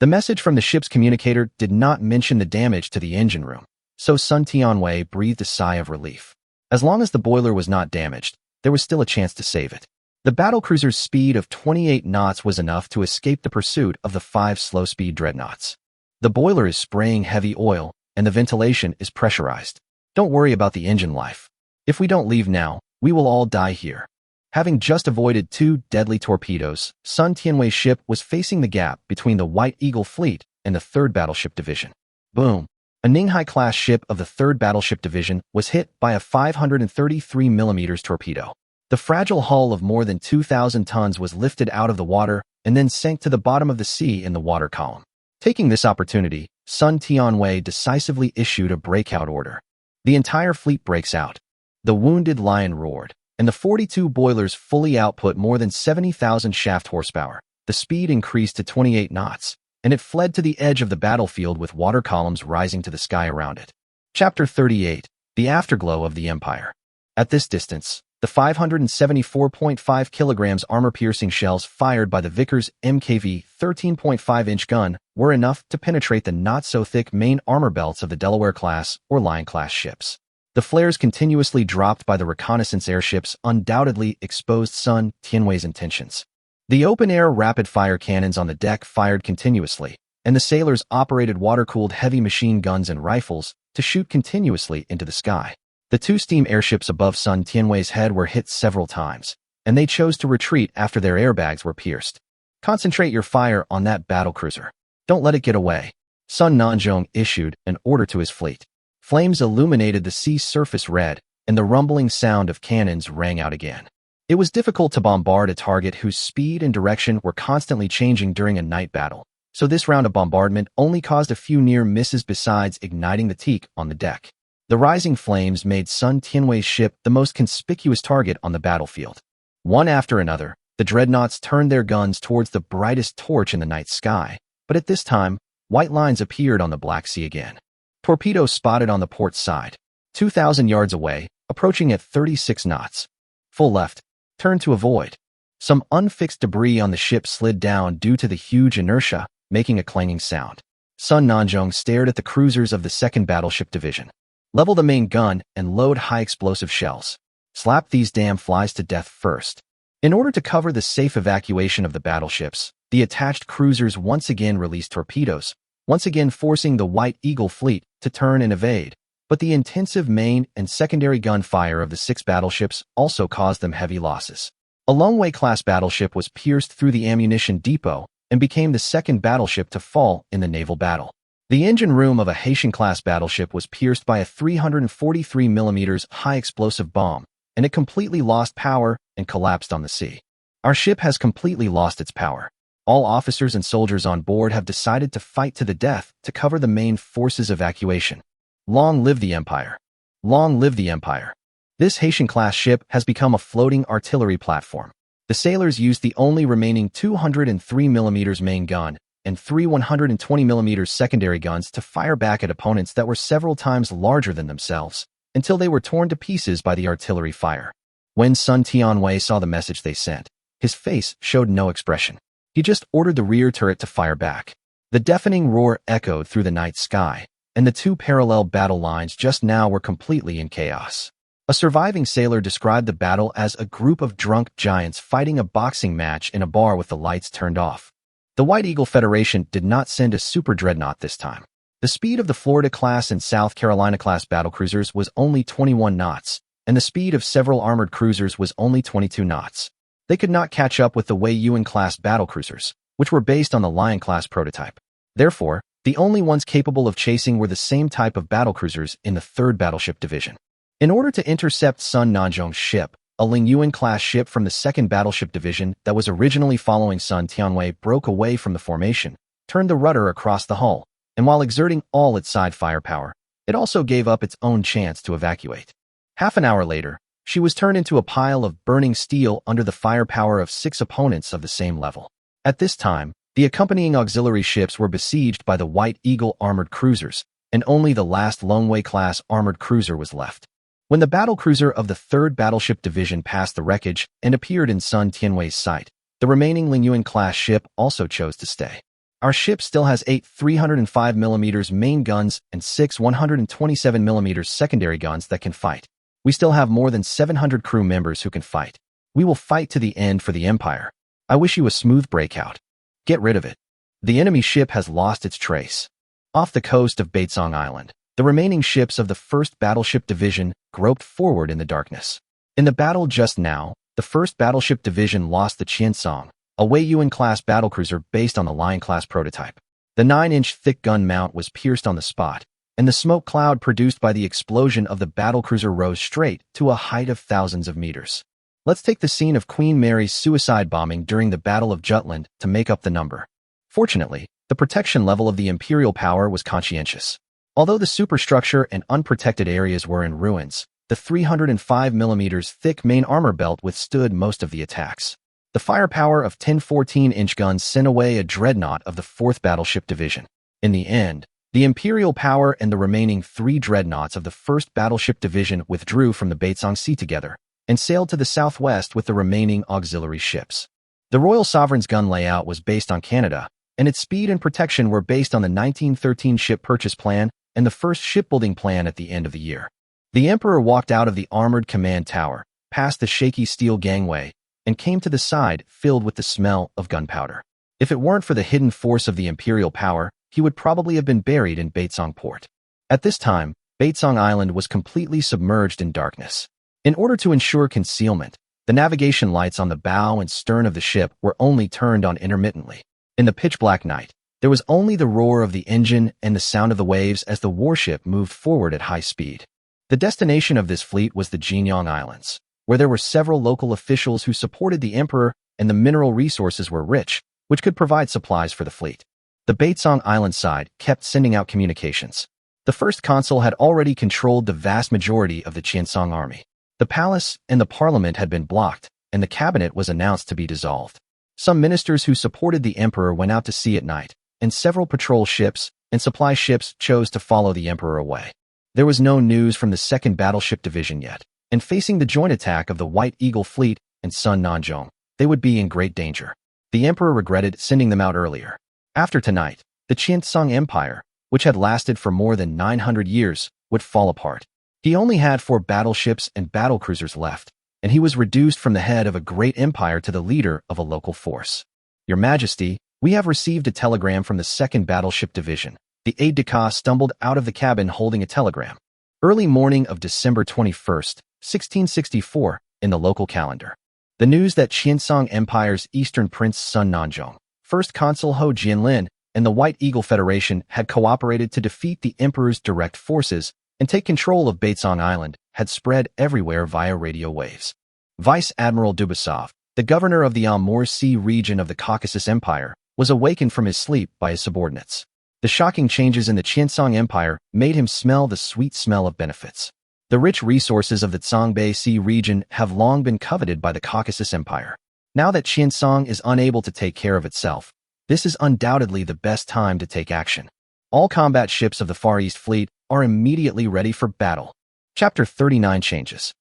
The message from the ship's communicator did not mention the damage to the engine room, so Sun Tianwei breathed a sigh of relief. As long as the boiler was not damaged, there was still a chance to save it. The battlecruiser's speed of 28 knots was enough to escape the pursuit of the 5 slow-speed dreadnoughts. The boiler is spraying heavy oil, and the ventilation is pressurized. Don't worry about the engine life. If we don't leave now, we will all die here. Having just avoided 2 deadly torpedoes, Sun Tianwei's ship was facing the gap between the White Eagle fleet and the 3rd Battleship Division. Boom! A Ninghai-class ship of the 3rd Battleship Division was hit by a 533mm torpedo. The fragile hull of more than 2,000 tons was lifted out of the water and then sank to the bottom of the sea in the water column. Taking this opportunity, Sun Tianwei decisively issued a breakout order. The entire fleet breaks out. The wounded lion roared, and the 42 boilers fully output more than 70,000 shaft horsepower. The speed increased to 28 knots, and it fled to the edge of the battlefield with water columns rising to the sky around it. Chapter 38. The Afterglow of the Empire. At this distance, the 574.5 kilograms armor-piercing shells fired by the Vickers MKV 13.5-inch gun were enough to penetrate the not-so-thick main armor belts of the Delaware-class or Lion-class ships. The flares continuously dropped by the reconnaissance airships undoubtedly exposed Sun Tianwei's intentions. The open-air rapid-fire cannons on the deck fired continuously, and the sailors operated water-cooled heavy machine guns and rifles to shoot continuously into the sky. The 2 steam airships above Sun Tianwei's head were hit several times, and they chose to retreat after their airbags were pierced. Concentrate your fire on that battlecruiser. Don't let it get away. Sun Nanzhong issued an order to his fleet. Flames illuminated the sea surface red, and the rumbling sound of cannons rang out again. It was difficult to bombard a target whose speed and direction were constantly changing during a night battle, so this round of bombardment only caused a few near misses besides igniting the teak on the deck. The rising flames made Sun Tianwei's ship the most conspicuous target on the battlefield. One after another, the dreadnoughts turned their guns towards the brightest torch in the night sky, but at this time, white lines appeared on the Black Sea again. Torpedoes spotted on the port side, 2,000 yards away, approaching at 36 knots. Full left, turn to avoid. Some unfixed debris on the ship slid down due to the huge inertia, making a clanging sound. Sun Nanzhong stared at the cruisers of the 2nd Battleship Division. Level the main gun and load high-explosive shells. Slap these damn flies to death first. In order to cover the safe evacuation of the battleships, the attached cruisers once again released torpedoes, once again forcing the White Eagle fleet to turn and evade. But the intensive main and secondary gunfire of the 6 battleships also caused them heavy losses. A Longwei-class battleship was pierced through the ammunition depot and became the 2nd battleship to fall in the naval battle. The engine room of a Haitian-class battleship was pierced by a 343 mm high-explosive bomb, and it completely lost power and collapsed on the sea. Our ship has completely lost its power. All officers and soldiers on board have decided to fight to the death to cover the main force's evacuation. Long live the Empire! Long live the Empire! This Haitian-class ship has become a floating artillery platform. The sailors used the only remaining 203 mm main gun and 3 120 mm secondary guns to fire back at opponents that were several times larger than themselves, until they were torn to pieces by the artillery fire. When Sun Tianwei saw the message they sent, his face showed no expression. He just ordered the rear turret to fire back. The deafening roar echoed through the night sky, and the 2 parallel battle lines just now were completely in chaos. A surviving sailor described the battle as a group of drunk giants fighting a boxing match in a bar with the lights turned off. The White Eagle Federation did not send a super dreadnought this time. The speed of the Florida-class and South Carolina-class battlecruisers was only 21 knots, and the speed of several armored cruisers was only 22 knots. They could not catch up with the Wei Yuan-class battlecruisers, which were based on the Lion-class prototype. Therefore, the only ones capable of chasing were the same type of battlecruisers in the 3rd Battleship Division. In order to intercept Sun Nanzhong's ship, a Ling Yuan-class ship from the 2nd Battleship Division that was originally following Sun Tianwei broke away from the formation, turned the rudder across the hull, and while exerting all its side firepower, it also gave up its own chance to evacuate. Half an hour later, she was turned into a pile of burning steel under the firepower of 6 opponents of the same level. At this time, the accompanying auxiliary ships were besieged by the White Eagle armored cruisers, and only the last Longwei-class armored cruiser was left. When the battlecruiser of the 3rd Battleship Division passed the wreckage and appeared in Sun Tianwei's sight, the remaining Ling Yuan-class ship also chose to stay. Our ship still has 8 305 mm main guns and 6 127 mm secondary guns that can fight. We still have more than 700 crew members who can fight. We will fight to the end for the Empire. I wish you a smooth breakout. Get rid of it. The enemy ship has lost its trace. Off the coast of Taixi Island, the remaining ships of the 1st Battleship Division groped forward in the darkness. In the battle just now, the 1st Battleship Division lost the Qiancang, a Wei Yuan-class battlecruiser based on the Lion-class prototype. The 9-inch thick gun mount was pierced on the spot, and the smoke cloud produced by the explosion of the battlecruiser rose straight to a height of thousands of meters. Let's take the scene of Queen Mary's suicide bombing during the Battle of Jutland to make up the number. Fortunately, the protection level of the Imperial power was conscientious. Although the superstructure and unprotected areas were in ruins, the 305 mm thick main armor belt withstood most of the attacks. The firepower of 10 14-inch guns sent away a dreadnought of the 4th Battleship Division. In the end, the Imperial power and the remaining 3 dreadnoughts of the 1st Battleship Division withdrew from the Taixi Sea together and sailed to the southwest with the remaining auxiliary ships. The Royal Sovereign's gun layout was based on Canada, and its speed and protection were based on the 1913 ship purchase plan and the first shipbuilding plan at the end of the year. The Emperor walked out of the armored command tower, past the shaky steel gangway, and came to the side filled with the smell of gunpowder. If it weren't for the hidden force of the Imperial power, he would probably have been buried in Baitsong port. At this time, Baitsong Island was completely submerged in darkness. In order to ensure concealment, the navigation lights on the bow and stern of the ship were only turned on intermittently. In the pitch-black night, there was only the roar of the engine and the sound of the waves as the warship moved forward at high speed. The destination of this fleet was the Qiancang Islands, where there were several local officials who supported the emperor, and the mineral resources were rich, which could provide supplies for the fleet. The Baitsong Island side kept sending out communications. The first consul had already controlled the vast majority of the Qiancang army. The palace and the parliament had been blocked, and the cabinet was announced to be dissolved. Some ministers who supported the emperor went out to sea at night, and several patrol ships and supply ships chose to follow the emperor away. There was no news from the 2nd Battleship Division yet, and facing the joint attack of the White Eagle Fleet and Sun Nanzhong, they would be in great danger. The emperor regretted sending them out earlier. After tonight, the Qiancang Empire, which had lasted for more than 900 years, would fall apart. He only had 4 battleships and battlecruisers left, and he was reduced from the head of a great empire to the leader of a local force. Your Majesty, we have received a telegram from the 2nd Battleship Division. The aide-de-camp stumbled out of the cabin holding a telegram. Early morning of December 21st, 1664, in the local calendar. The news that Qiancang Empire's Eastern Prince Sun Nanzhong, First Consul Ho Jianlin, and the White Eagle Federation had cooperated to defeat the emperor's direct forces and take control of Taixi Island had spread everywhere via radio waves. Vice Admiral Dubasov, the governor of the Amur Sea region of the Caucasus Empire, was awakened from his sleep by his subordinates. The shocking changes in the Qiancang Empire made him smell the sweet smell of benefits. The rich resources of the Zhongbei Sea region have long been coveted by the Caucasus Empire. Now that Qiancang is unable to take care of itself, this is undoubtedly the best time to take action. All combat ships of the Far East Fleet are immediately ready for battle. Chapter 39 changes.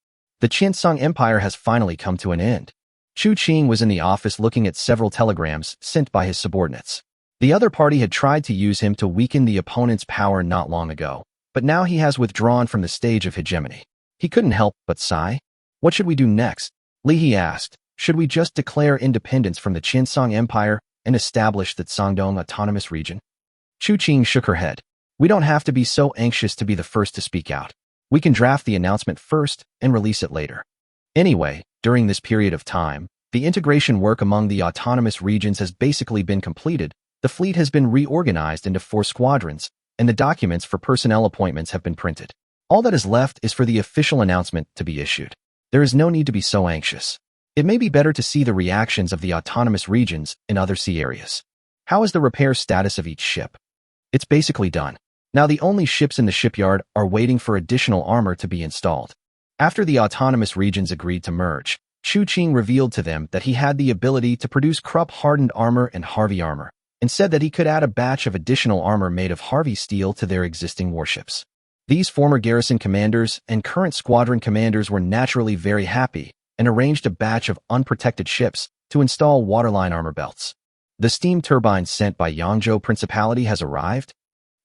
The Qiancang Empire has finally come to an end. Chu Qing was in the office looking at several telegrams sent by his subordinates. The other party had tried to use him to weaken the opponent's power not long ago, but now he has withdrawn from the stage of hegemony. He couldn't help but sigh. What should we do next? Li He asked. Should we just declare independence from the Qiancang Empire and establish the Zhangdong Autonomous Region? Chu Qing shook her head. We don't have to be so anxious to be the first to speak out. We can draft the announcement first and release it later. Anyway, during this period of time, the integration work among the autonomous regions has basically been completed. The fleet has been reorganized into 4 squadrons, and the documents for personnel appointments have been printed. All that is left is for the official announcement to be issued. There is no need to be so anxious. It may be better to see the reactions of the autonomous regions in other sea areas. How is the repair status of each ship? It's basically done. Now the only ships in the shipyard are waiting for additional armor to be installed. After the autonomous regions agreed to merge, Chu Qing revealed to them that he had the ability to produce Krupp-hardened armor and Harvey armor, and said that he could add a batch of additional armor made of Harvey steel to their existing warships. These former garrison commanders and current squadron commanders were naturally very happy and arranged a batch of unprotected ships to install waterline armor belts. The steam turbine sent by Yangzhou Principality has arrived?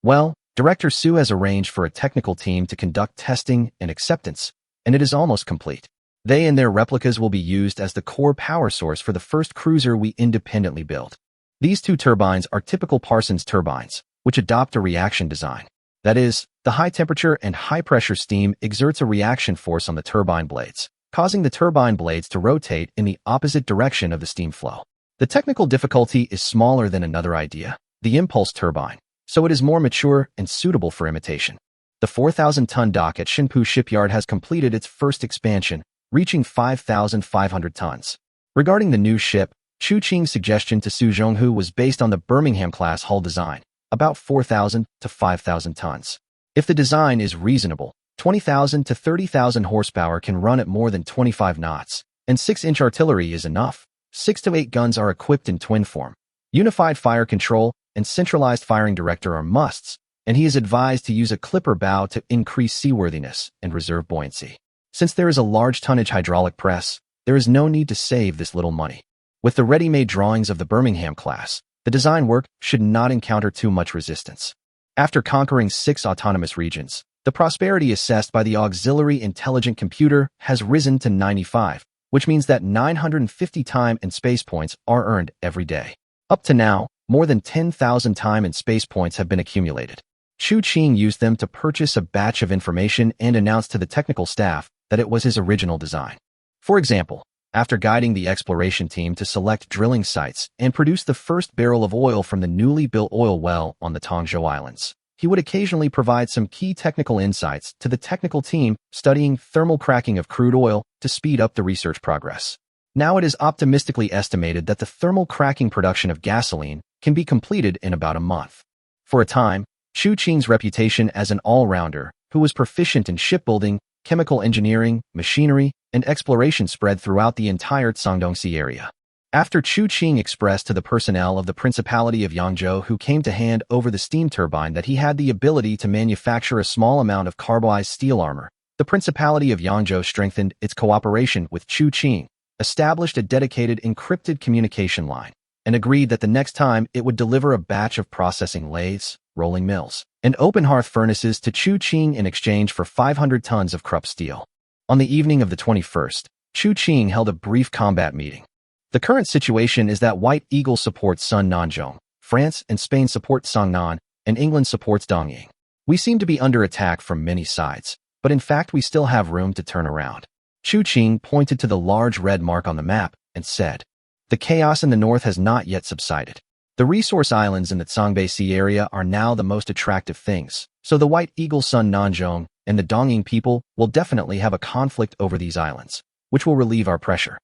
Well, Director Su has arranged for a technical team to conduct testing and acceptance, and it is almost complete. They and their replicas will be used as the core power source for the first cruiser we independently build. These 2 turbines are typical Parsons turbines, which adopt a reaction design. That is, the high temperature and high pressure steam exerts a reaction force on the turbine blades, causing the turbine blades to rotate in the opposite direction of the steam flow. The technical difficulty is smaller than another idea, the impulse turbine, so it is more mature and suitable for imitation. The 4,000-ton dock at Xinpu Shipyard has completed its first expansion, reaching 5,500 tons. Regarding the new ship, Chu Qing's suggestion to Su Zhonghu was based on the Birmingham-class hull design, about 4,000 to 5,000 tons. If the design is reasonable, 20,000 to 30,000 horsepower can run at more than 25 knots, and 6-inch artillery is enough. 6 to 8 guns are equipped in twin form. Unified fire control and centralized firing director are musts, and he is advised to use a clipper bow to increase seaworthiness and reserve buoyancy. Since there is a large tonnage hydraulic press, there is no need to save this little money. With the ready-made drawings of the Birmingham class, the design work should not encounter too much resistance. After conquering 6 autonomous regions, the prosperity assessed by the Auxiliary Intelligent Computer has risen to 95, which means that 950 time and space points are earned every day. Up to now, more than 10,000 time and space points have been accumulated. Chu Qing used them to purchase a batch of information and announced to the technical staff that it was his original design. For example, after guiding the exploration team to select drilling sites and produce the first barrel of oil from the newly built oil well on the Taixi Islands, he would occasionally provide some key technical insights to the technical team studying thermal cracking of crude oil to speed up the research progress. Now it is optimistically estimated that the thermal cracking production of gasoline can be completed in about a month. For a time, Chu Qing's reputation as an all-rounder, who was proficient in shipbuilding, chemical engineering, machinery, and exploration spread throughout the entire Cangdong Sea area. After Chu Qing expressed to the personnel of the Principality of Yangzhou who came to hand over the steam turbine that he had the ability to manufacture a small amount of carbonized steel armor, the Principality of Yangzhou strengthened its cooperation with Chu Qing, established a dedicated encrypted communication line, and agreed that the next time it would deliver a batch of processing lathes, rolling mills, and open hearth furnaces to Chu Qing in exchange for 500 tons of Krupp steel. On the evening of the 21st, Chu Qing held a brief combat meeting. The current situation is that White Eagle supports Sun Nanzhong, France and Spain support Songnan, and England supports Dongying. We seem to be under attack from many sides, but in fact we still have room to turn around. Chu Qing pointed to the large red mark on the map and said, "The chaos in the north has not yet subsided. The resource islands in the Cangbai Sea area are now the most attractive things, so the White Eagle Sun Nanzhong and the Dongying people will definitely have a conflict over these islands, which will relieve our pressure.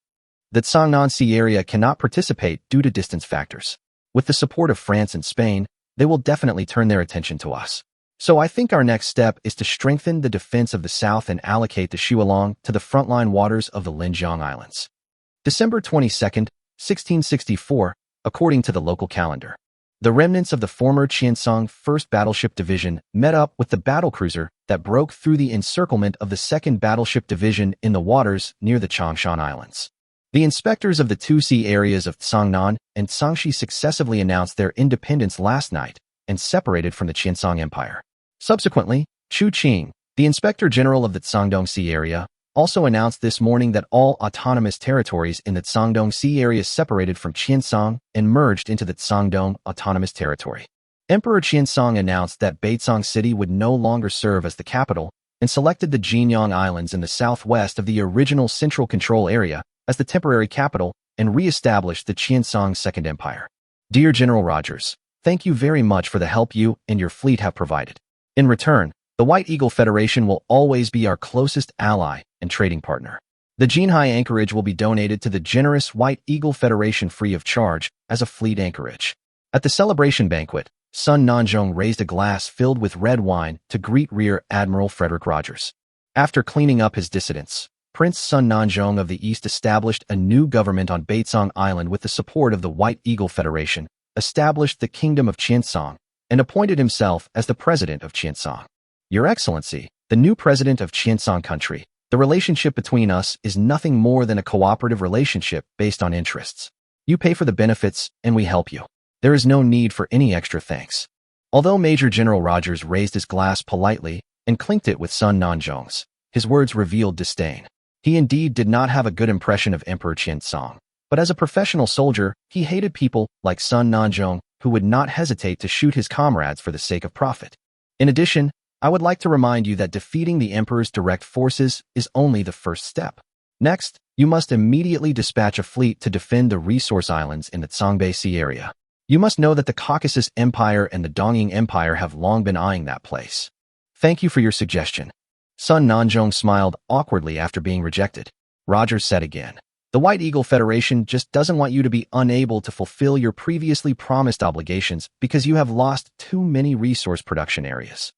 The Cangnan Sea area cannot participate due to distance factors. With the support of France and Spain, they will definitely turn their attention to us. So I think our next step is to strengthen the defense of the south and allocate the Shualong to the frontline waters of the Linjiang Islands." December 22, 1664, according to the local calendar. The remnants of the former Qiancang 1st Battleship Division met up with the battlecruiser that broke through the encirclement of the 2nd Battleship Division in the waters near the Changshan Islands. The inspectors of the two sea areas of Cangnan and Cangxi successively announced their independence last night and separated from the Qiancang Empire. Subsequently, Chu Qing, the Inspector General of the Cangdong Sea area, also announced this morning that all autonomous territories in the Cangdong Sea area separated from Qiancang and merged into the Cangdong Autonomous Territory. Emperor Qiancang announced that Baicang City would no longer serve as the capital and selected the Jinyang Islands in the southwest of the original Central Control Area as the temporary capital and re-established the Qiancang Second Empire. Dear General Rogers, thank you very much for the help you and your fleet have provided. In return, the White Eagle Federation will always be our closest ally and trading partner. The Jinhai anchorage will be donated to the generous White Eagle Federation free of charge as a fleet anchorage. At the celebration banquet, Sun Nanzhong raised a glass filled with red wine to greet Rear Admiral Frederick Rogers. After cleaning up his dissidents, Prince Sun Nanzhong of the East established a new government on Baicang Island with the support of the White Eagle Federation, established the Kingdom of Qiancang, and appointed himself as the President of Qiancang. Your Excellency, the new President of Qiancang Country, the relationship between us is nothing more than a cooperative relationship based on interests. You pay for the benefits, and we help you. There is no need for any extra thanks. Although Major General Rogers raised his glass politely and clinked it with Sun Nanzhong's, his words revealed disdain. He indeed did not have a good impression of Emperor Qiancang, but as a professional soldier, he hated people like Sun Nanzhong who would not hesitate to shoot his comrades for the sake of profit. In addition, I would like to remind you that defeating the Emperor's direct forces is only the first step. Next, you must immediately dispatch a fleet to defend the resource islands in the Cangbai Sea area. You must know that the Caucasus Empire and the Dongying Empire have long been eyeing that place. Thank you for your suggestion. Sun Nanzhong smiled awkwardly after being rejected. Rogers said again, "The White Eagle Federation just doesn't want you to be unable to fulfill your previously promised obligations because you have lost too many resource production areas."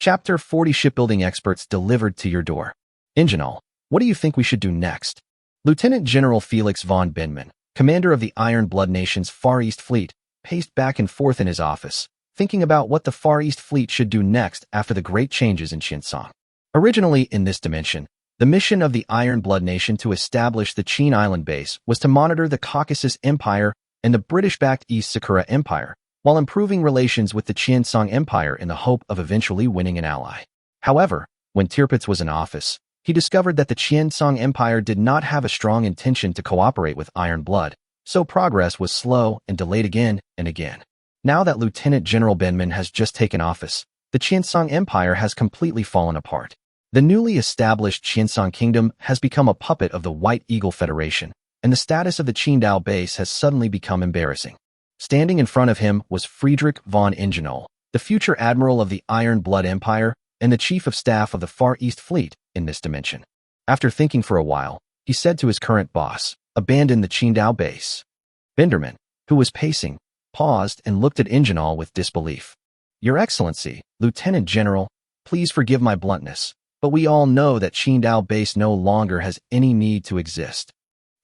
Chapter 40 Shipbuilding Experts delivered to your door. Ingenol, what do you think we should do next? Lieutenant General Felix von Binman, commander of the Iron Blood Nation's Far East Fleet, paced back and forth in his office, thinking about what the Far East Fleet should do next after the great changes in Qiancang. Originally in this dimension, the mission of the Iron Blood Nation to establish the Qin Island base was to monitor the Caucasus Empire and the British-backed East Sakura Empire, while improving relations with the Qiancang Empire in the hope of eventually winning an ally. However, when Tirpitz was in office, he discovered that the Qiancang Empire did not have a strong intention to cooperate with Iron Blood, so progress was slow and delayed again and again. Now that Lieutenant General Binman has just taken office, the Qiancang Empire has completely fallen apart. The newly established Qiancang Kingdom has become a puppet of the White Eagle Federation, and the status of the Qingdao base has suddenly become embarrassing. Standing in front of him was Friedrich von Ingenol, the future admiral of the Iron Blood Empire and the chief of staff of the Far East Fleet in this dimension. After thinking for a while, he said to his current boss, "Abandon the Qingdao base." Binderman, who was pacing, paused and looked at Ingenol with disbelief. Your Excellency, Lieutenant General, please forgive my bluntness, but we all know that Qingdao base no longer has any need to exist.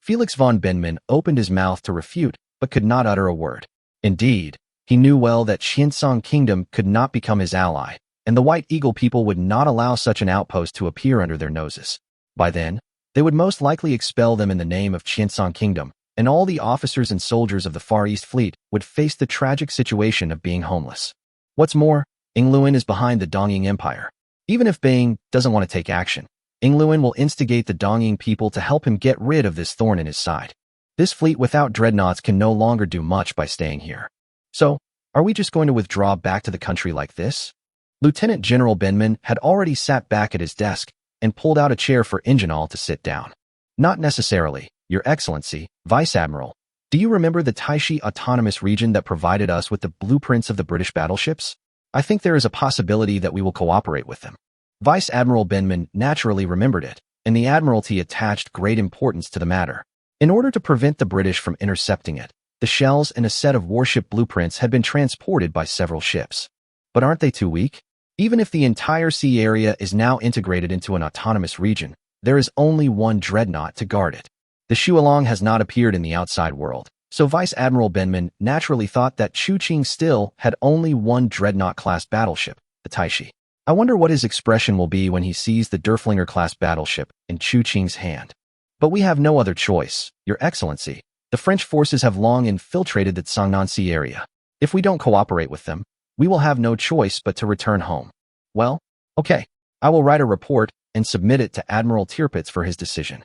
Felix von Benman opened his mouth to refute, but could not utter a word. Indeed, he knew well that Qiancang Kingdom could not become his ally, and the White Eagle people would not allow such an outpost to appear under their noses. By then, they would most likely expel them in the name of Qiancang Kingdom, and all the officers and soldiers of the Far East Fleet would face the tragic situation of being homeless. What's more, Yingluan is behind the Dongying Empire. Even if Bing doesn't want to take action, Yingluan will instigate the Dongying people to help him get rid of this thorn in his side. This fleet without dreadnoughts can no longer do much by staying here. So, are we just going to withdraw back to the country like this? Lieutenant General Benman had already sat back at his desk and pulled out a chair for Ingenal to sit down. Not necessarily, Your Excellency, Vice Admiral. Do you remember the Taixi Autonomous Region that provided us with the blueprints of the British battleships? I think there is a possibility that we will cooperate with them. Vice Admiral Benman naturally remembered it, and the Admiralty attached great importance to the matter. In order to prevent the British from intercepting it, the shells and a set of warship blueprints had been transported by several ships. But aren't they too weak? Even if the entire sea area is now integrated into an autonomous region, there is only one dreadnought to guard it. The Shualong has not appeared in the outside world, so Vice Admiral Benman naturally thought that Chu Qing still had only one dreadnought-class battleship, the Taixi. I wonder what his expression will be when he sees the Derflinger-class battleship in Chu Qing's hand. But we have no other choice, Your Excellency. The French forces have long infiltrated the Cangnan Sea area. If we don't cooperate with them, we will have no choice but to return home. Well, okay, I will write a report and submit it to Admiral Tirpitz for his decision.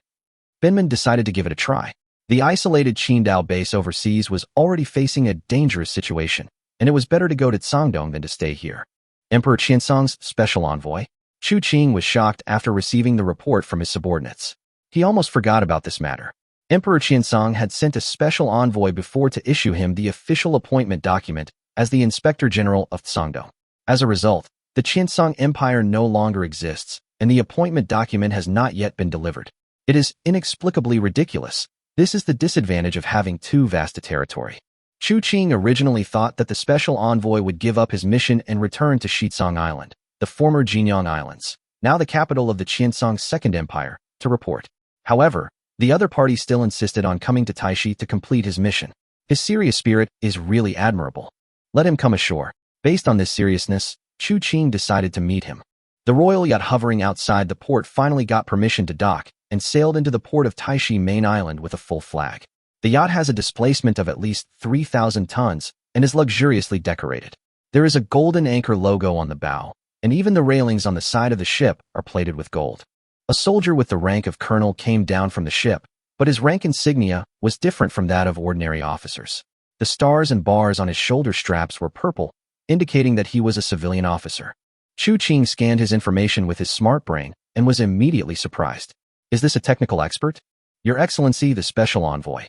Benman decided to give it a try. The isolated Qingdao base overseas was already facing a dangerous situation, and it was better to go to Cangdong than to stay here. Emperor Qiancang's special envoy, Chu Qing, was shocked after receiving the report from his subordinates. He almost forgot about this matter. Emperor Qiancang had sent a special envoy before to issue him the official appointment document as the Inspector General of Cangdong. As a result, the Qiancang Empire no longer exists, and the appointment document has not yet been delivered. It is inexplicably ridiculous. This is the disadvantage of having too vast a territory. Chu Qing originally thought that the special envoy would give up his mission and return to Taixi Island, the former Jinyang Islands, now the capital of the Qiancang Second Empire, to report. However, the other party still insisted on coming to Taixi to complete his mission. His serious spirit is really admirable. Let him come ashore. Based on this seriousness, Chu Qing decided to meet him. The royal yacht hovering outside the port finally got permission to dock and sailed into the port of Taixi main island with a full flag. The yacht has a displacement of at least 3,000 tons and is luxuriously decorated. There is a golden anchor logo on the bow, and even the railings on the side of the ship are plated with gold. A soldier with the rank of colonel came down from the ship, but his rank insignia was different from that of ordinary officers. The stars and bars on his shoulder straps were purple, indicating that he was a civilian officer. Chu Qing scanned his information with his smart brain and was immediately surprised. Is this a technical expert? Your Excellency, the special envoy.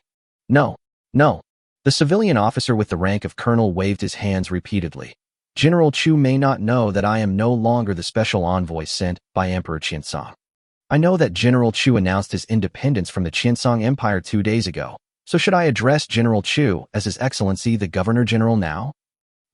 No. The civilian officer with the rank of colonel waved his hands repeatedly. General Chu may not know that I am no longer the special envoy sent by Emperor Qiancang. I know that General Chu announced his independence from the Qiancang Empire 2 days ago, so should I address General Chu as His Excellency the Governor-General now?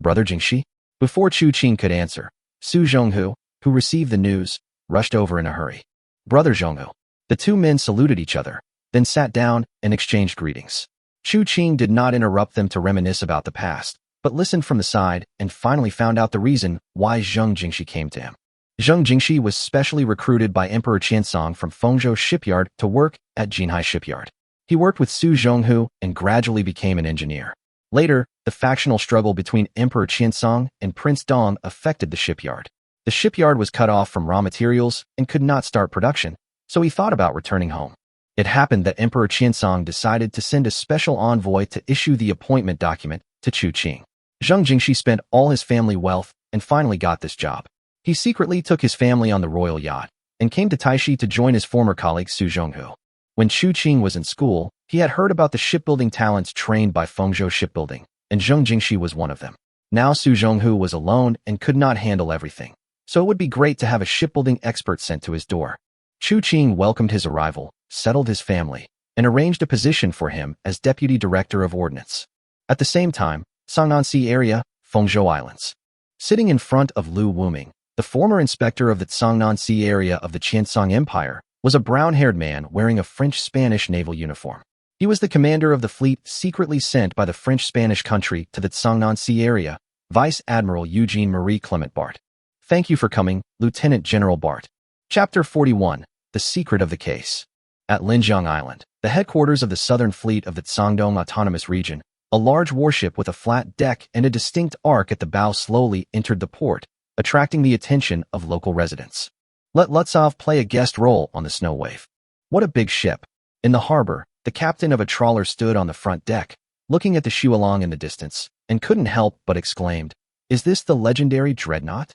Brother Jingxi? Before Chu Qing could answer, Su Zhonghu, who received the news, rushed over in a hurry. Brother Zhonghu. The two men saluted each other, then sat down and exchanged greetings. Chu Qing did not interrupt them to reminisce about the past, but listened from the side and finally found out the reason why Zheng Jingxi came to him. Zheng Jingxi was specially recruited by Emperor Qiancang from Fengzhou Shipyard to work at Jinhai Shipyard. He worked with Su Zhonghu and gradually became an engineer. Later, the factional struggle between Emperor Qiancang and Prince Dong affected the shipyard. The shipyard was cut off from raw materials and could not start production, so he thought about returning home. It happened that Emperor Qiancang decided to send a special envoy to issue the appointment document to Chu Qing. Zheng Jingxi spent all his family wealth and finally got this job. He secretly took his family on the royal yacht and came to Taixi to join his former colleague Su Zhonghu. When Chu Qing was in school, he had heard about the shipbuilding talents trained by Fengzhou Shipbuilding, and Zheng Jingxi was one of them. Now Su Zhonghu was alone and could not handle everything, so it would be great to have a shipbuilding expert sent to his door. Chu Qing welcomed his arrival, settled his family, and arranged a position for him as Deputy Director of Ordnance. At the same time, Cangnan Sea area, Fengzhou Islands. Sitting in front of Lu Wuming, the former inspector of the Qiancang Sea area of the Qiancang Empire, was a brown-haired man wearing a French-Spanish naval uniform. He was the commander of the fleet secretly sent by the French-Spanish country to the Qiancang Sea area, Vice Admiral Eugene Marie Clement Bart. Thank you for coming, Lieutenant General Bart. Chapter 41, The Secret of the Case. At Linjiang Island, the headquarters of the Southern Fleet of the Qiangdong Autonomous Region, a large warship with a flat deck and a distinct arc at the bow slowly entered the port, attracting the attention of local residents. Let Lutzov play a guest role on the Snow Wave. What a big ship. In the harbor, the captain of a trawler stood on the front deck, looking at the Qiancang in the distance, and couldn't help but exclaimed, "Is this the legendary dreadnought?"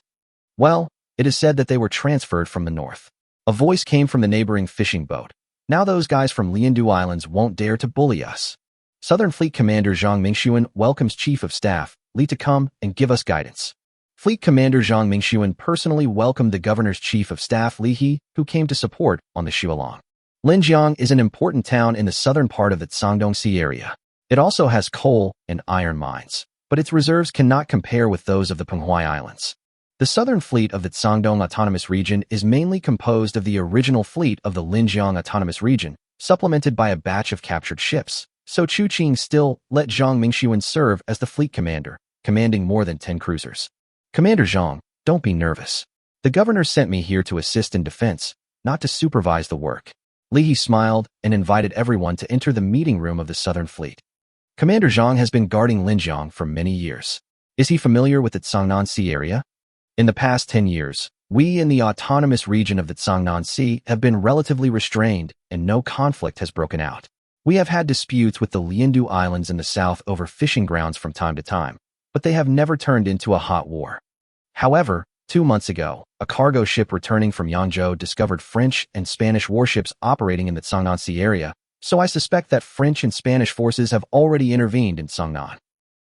Well, it is said that they were transferred from the north. A voice came from the neighboring fishing boat. Now those guys from Liandu Islands won't dare to bully us. Southern Fleet Commander Zhang Mingxuan welcomes Chief of Staff Li to come and give us guidance. Fleet Commander Zhang Mingxuan personally welcomed the Governor's Chief of Staff Li He, who came to support on the Qiancang. Linjiang is an important town in the southern part of the Qiangdong Sea area. It also has coal and iron mines, but its reserves cannot compare with those of the Penghua Islands. The Southern Fleet of the Qiangdong Autonomous Region is mainly composed of the original fleet of the Linjiang Autonomous Region, supplemented by a batch of captured ships. So Chu Qing still let Zhang Mingxuan serve as the fleet commander, commanding more than 10 cruisers. Commander Zhang, don't be nervous. The governor sent me here to assist in defense, not to supervise the work. Li He smiled and invited everyone to enter the meeting room of the Southern Fleet. Commander Zhang has been guarding Linjiang for many years. Is he familiar with the Qiancang Sea area? In the past 10 years, we in the autonomous region of the Qiancang Sea have been relatively restrained and no conflict has broken out. We have had disputes with the Liandu Islands in the south over fishing grounds from time to time, but they have never turned into a hot war. However, 2 months ago, a cargo ship returning from Yangzhou discovered French and Spanish warships operating in the Qiancang Sea area, so I suspect that French and Spanish forces have already intervened in Qiancang.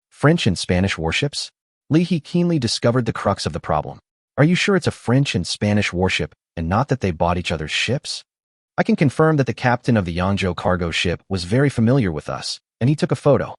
French and Spanish warships? Li He keenly discovered the crux of the problem. Are you sure it's a French and Spanish warship and not that they bought each other's ships? I can confirm that the captain of the Yangzhou cargo ship was very familiar with us, and he took a photo.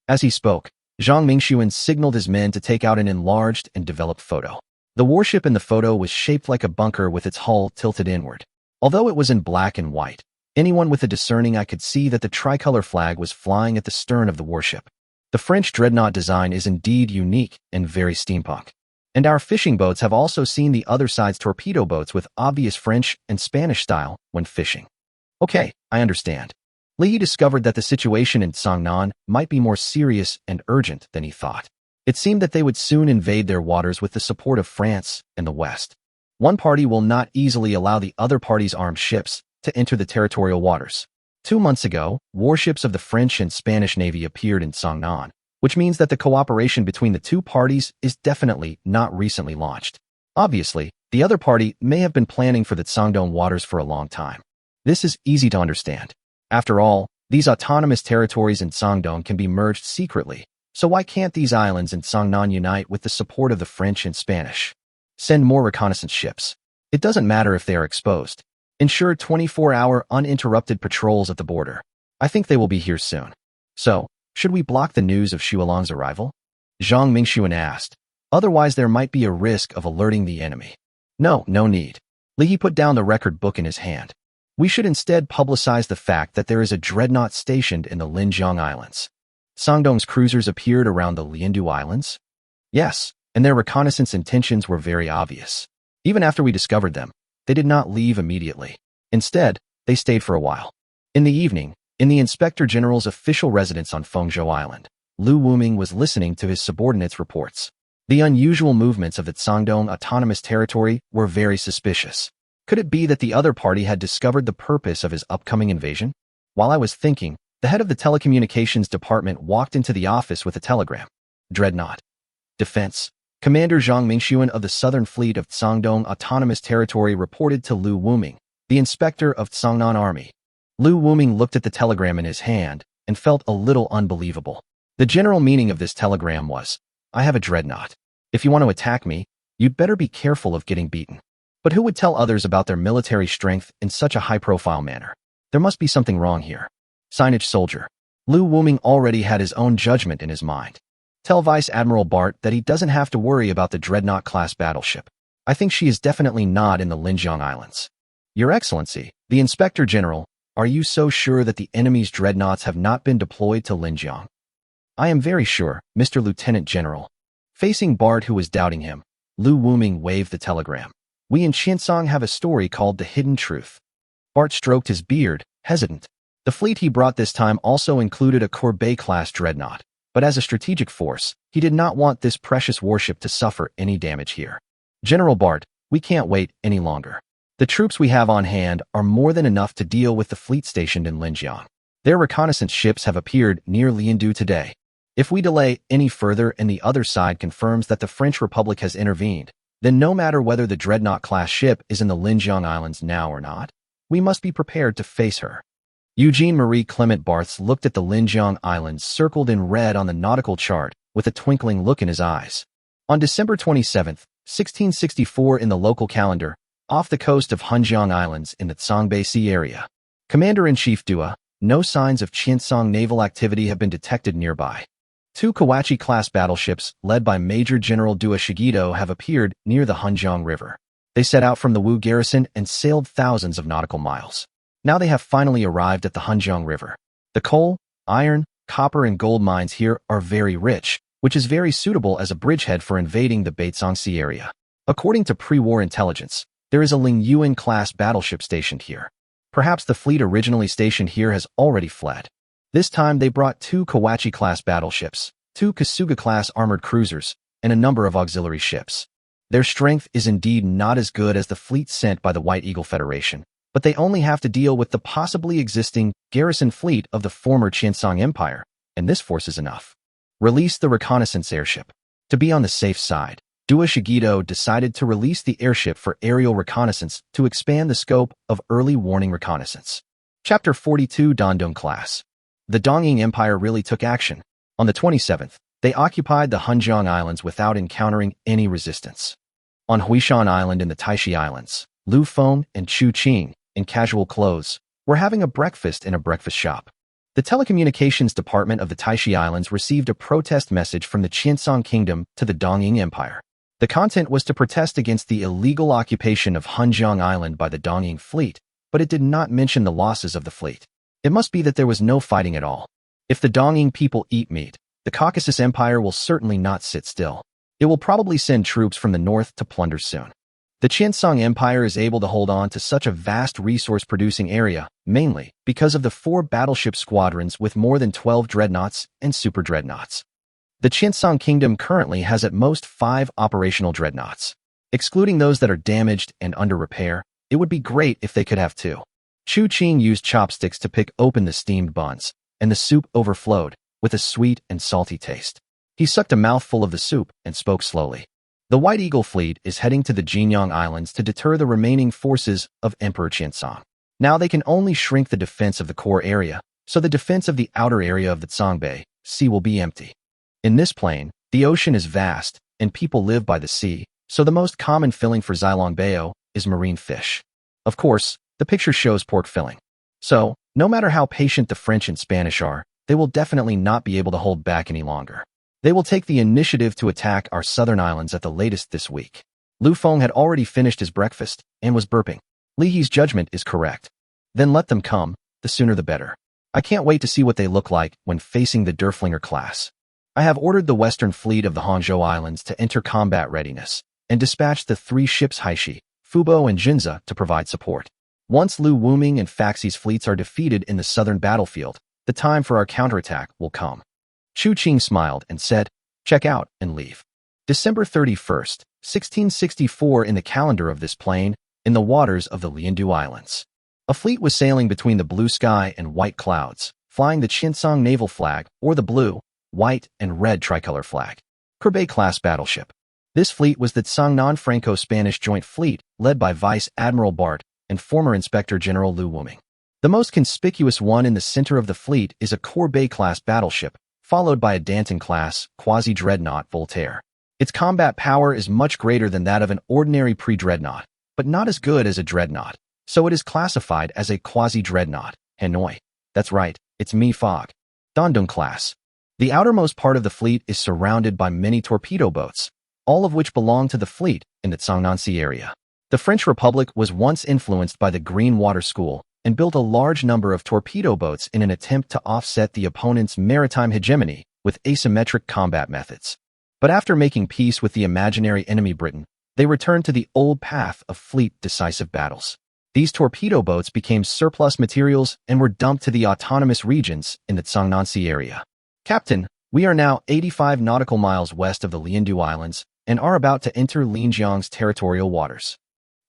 As he spoke, Zhang Mingxuan signaled his men to take out an enlarged and developed photo. The warship in the photo was shaped like a bunker with its hull tilted inward. Although it was in black and white, anyone with a discerning eye could see that the tricolor flag was flying at the stern of the warship. The French dreadnought design is indeed unique and very steampunk. And our fishing boats have also seen the other side's torpedo boats with obvious French and Spanish style when fishing. Okay, I understand. Li He discovered that the situation in Qiancang might be more serious and urgent than he thought. It seemed that they would soon invade their waters with the support of France and the West. One party will not easily allow the other party's armed ships to enter the territorial waters. 2 months ago, warships of the French and Spanish Navy appeared in Qiancang, which means that the cooperation between the two parties is definitely not recently launched. Obviously, the other party may have been planning for the Qiangdong waters for a long time. This is easy to understand. After all, these autonomous territories in Qiangdong can be merged secretly, so why can't these islands in Qiancang unite with the support of the French and Spanish? Send more reconnaissance ships. It doesn't matter if they are exposed. Ensure 24-hour uninterrupted patrols at the border. I think they will be here soon. So, should we block the news of Qiancang's arrival? Zhang Mingxuan asked. Otherwise there might be a risk of alerting the enemy. No need. Li He put down the record book in his hand. We should instead publicize the fact that there is a dreadnought stationed in the Linjiang Islands. Qiangdong's cruisers appeared around the Liandu Islands? Yes, and their reconnaissance intentions were very obvious. Even after we discovered them, they did not leave immediately. Instead, they stayed for a while. In the evening, in the Inspector General's official residence on Fengzhou Island, Lu Wuming was listening to his subordinates' reports. The unusual movements of the Qiangdong Autonomous Territory were very suspicious. Could it be that the other party had discovered the purpose of his upcoming invasion? While I was thinking, the head of the telecommunications department walked into the office with a telegram. Dreadnought. Defense. Commander Zhang Mingxuan of the Southern Fleet of Qiangdong Autonomous Territory reported to Lu Wuming, the inspector of Qiancang Army. Lu Wuming looked at the telegram in his hand and felt a little unbelievable. The general meaning of this telegram was, I have a dreadnought. If you want to attack me, you'd better be careful of getting beaten. But who would tell others about their military strength in such a high-profile manner? There must be something wrong here. Signage soldier. Lu Wuming already had his own judgment in his mind. Tell Vice Admiral Bart that he doesn't have to worry about the Dreadnought-class battleship. I think she is definitely not in the Linjiang Islands. Your Excellency, the Inspector General, are you so sure that the enemy's dreadnoughts have not been deployed to Linjiang? I am very sure, Mr. Lieutenant General. Facing Bart, who was doubting him, Lu Wuming waved the telegram. We in Qiancang have a story called The Hidden Truth. Bart stroked his beard, hesitant. The fleet he brought this time also included a Courbet-class dreadnought, but as a strategic force, he did not want this precious warship to suffer any damage here. General Bart, we can't wait any longer. The troops we have on hand are more than enough to deal with the fleet stationed in Linjiang. Their reconnaissance ships have appeared near Liandu today. If we delay any further and the other side confirms that the French Republic has intervened, then no matter whether the Dreadnought-class ship is in the Linjiang Islands now or not, we must be prepared to face her. Eugene Marie Clement Barths looked at the Linjiang Islands circled in red on the nautical chart with a twinkling look in his eyes. On December 27, 1664 in the local calendar, off the coast of Hunjiang Islands in the Tsongbei Sea area, Commander-in-Chief Dua, no signs of Qiancang naval activity have been detected nearby. 2 Kawachi-class battleships led by Major General Dua Shigito have appeared near the Hunjiang River. They set out from the Wu garrison and sailed thousands of nautical miles. Now they have finally arrived at the Hunjiang River. The coal, iron, copper and gold mines here are very rich, which is very suitable as a bridgehead for invading the Beitzong Sea area. According to pre-war intelligence, there is a Ling Yuan-class battleship stationed here. Perhaps the fleet originally stationed here has already fled. This time they brought 2 Kawachi-class battleships, 2 Kasuga-class armored cruisers, and a number of auxiliary ships. Their strength is indeed not as good as the fleet sent by the White Eagle Federation, but they only have to deal with the possibly existing garrison fleet of the former Qiancang Empire, and this force is enough. Release the reconnaissance airship. To be on the safe side, Dua Shigito decided to release the airship for aerial reconnaissance to expand the scope of early warning reconnaissance. Chapter 42 Dandong Class. The Dongying Empire really took action. On the 27th, they occupied the Hunjiang Islands without encountering any resistance. On Huishan Island in the Taixi Islands, Lu Feng and Chu Qing, in casual clothes, were having a breakfast in a breakfast shop. The telecommunications department of the Taixi Islands received a protest message from the Qiancang Kingdom to the Dongying Empire. The content was to protest against the illegal occupation of Hunjiang Island by the Dongying fleet, but it did not mention the losses of the fleet. It must be that there was no fighting at all. If the Dongying people eat meat, the Caucasus Empire will certainly not sit still. It will probably send troops from the north to plunder soon. The Qiancang Empire is able to hold on to such a vast resource-producing area, mainly because of the 4 battleship squadrons with more than 12 dreadnoughts and super dreadnoughts. The Qiancang Kingdom currently has at most 5 operational dreadnoughts. Excluding those that are damaged and under repair, it would be great if they could have 2. Chu Qing used chopsticks to pick open the steamed buns, and the soup overflowed, with a sweet and salty taste. He sucked a mouthful of the soup and spoke slowly. The White Eagle fleet is heading to the Jinyang Islands to deter the remaining forces of Emperor Qiancang. Now they can only shrink the defense of the core area, so the defense of the outer area of the Tsongbei Sea will be empty. In this plain, the ocean is vast, and people live by the sea, so the most common filling for Xilongbao is marine fish. Of course, the picture shows pork filling. So, no matter how patient the French and Spanish are, they will definitely not be able to hold back any longer. They will take the initiative to attack our southern islands at the latest this week. Lu Feng had already finished his breakfast and was burping. Li He's judgment is correct. Then let them come, the sooner the better. I can't wait to see what they look like when facing the Derflinger class. I have ordered the western fleet of the Hangzhou Islands to enter combat readiness and dispatched the 3 ships Haishi, Fubo and Jinza to provide support. Once Lu Wuming and Faxi's fleets are defeated in the southern battlefield, the time for our counterattack will come. Chu Qing smiled and said, check out and leave. December 31st, 1664 in the calendar of this plane, in the waters of the Liandu Islands. A fleet was sailing between the blue sky and white clouds, flying the Qiancang naval flag or the blue, white, and red tricolor flag. Courbet-class battleship. This fleet was the Tsangnan Franco-Spanish joint fleet led by Vice Admiral Bart and former Inspector General Lu Wuming. The most conspicuous one in the center of the fleet is a Courbet-class battleship, followed by a Danton-class quasi-dreadnought Voltaire. Its combat power is much greater than that of an ordinary pre-dreadnought, but not as good as a dreadnought, so it is classified as a quasi-dreadnought. Hanoi. That's right, it's me Fog. Dandong class. The outermost part of the fleet is surrounded by many torpedo boats, all of which belong to the fleet in the Qiancang Sea area. The French Republic was once influenced by the Green Water School and built a large number of torpedo boats in an attempt to offset the opponent's maritime hegemony with asymmetric combat methods. But after making peace with the imaginary enemy Britain, they returned to the old path of fleet decisive battles. These torpedo boats became surplus materials and were dumped to the autonomous regions in the Qiancang Sea area. Captain, we are now 85 nautical miles west of the Liandu Islands and are about to enter Linjiang's territorial waters.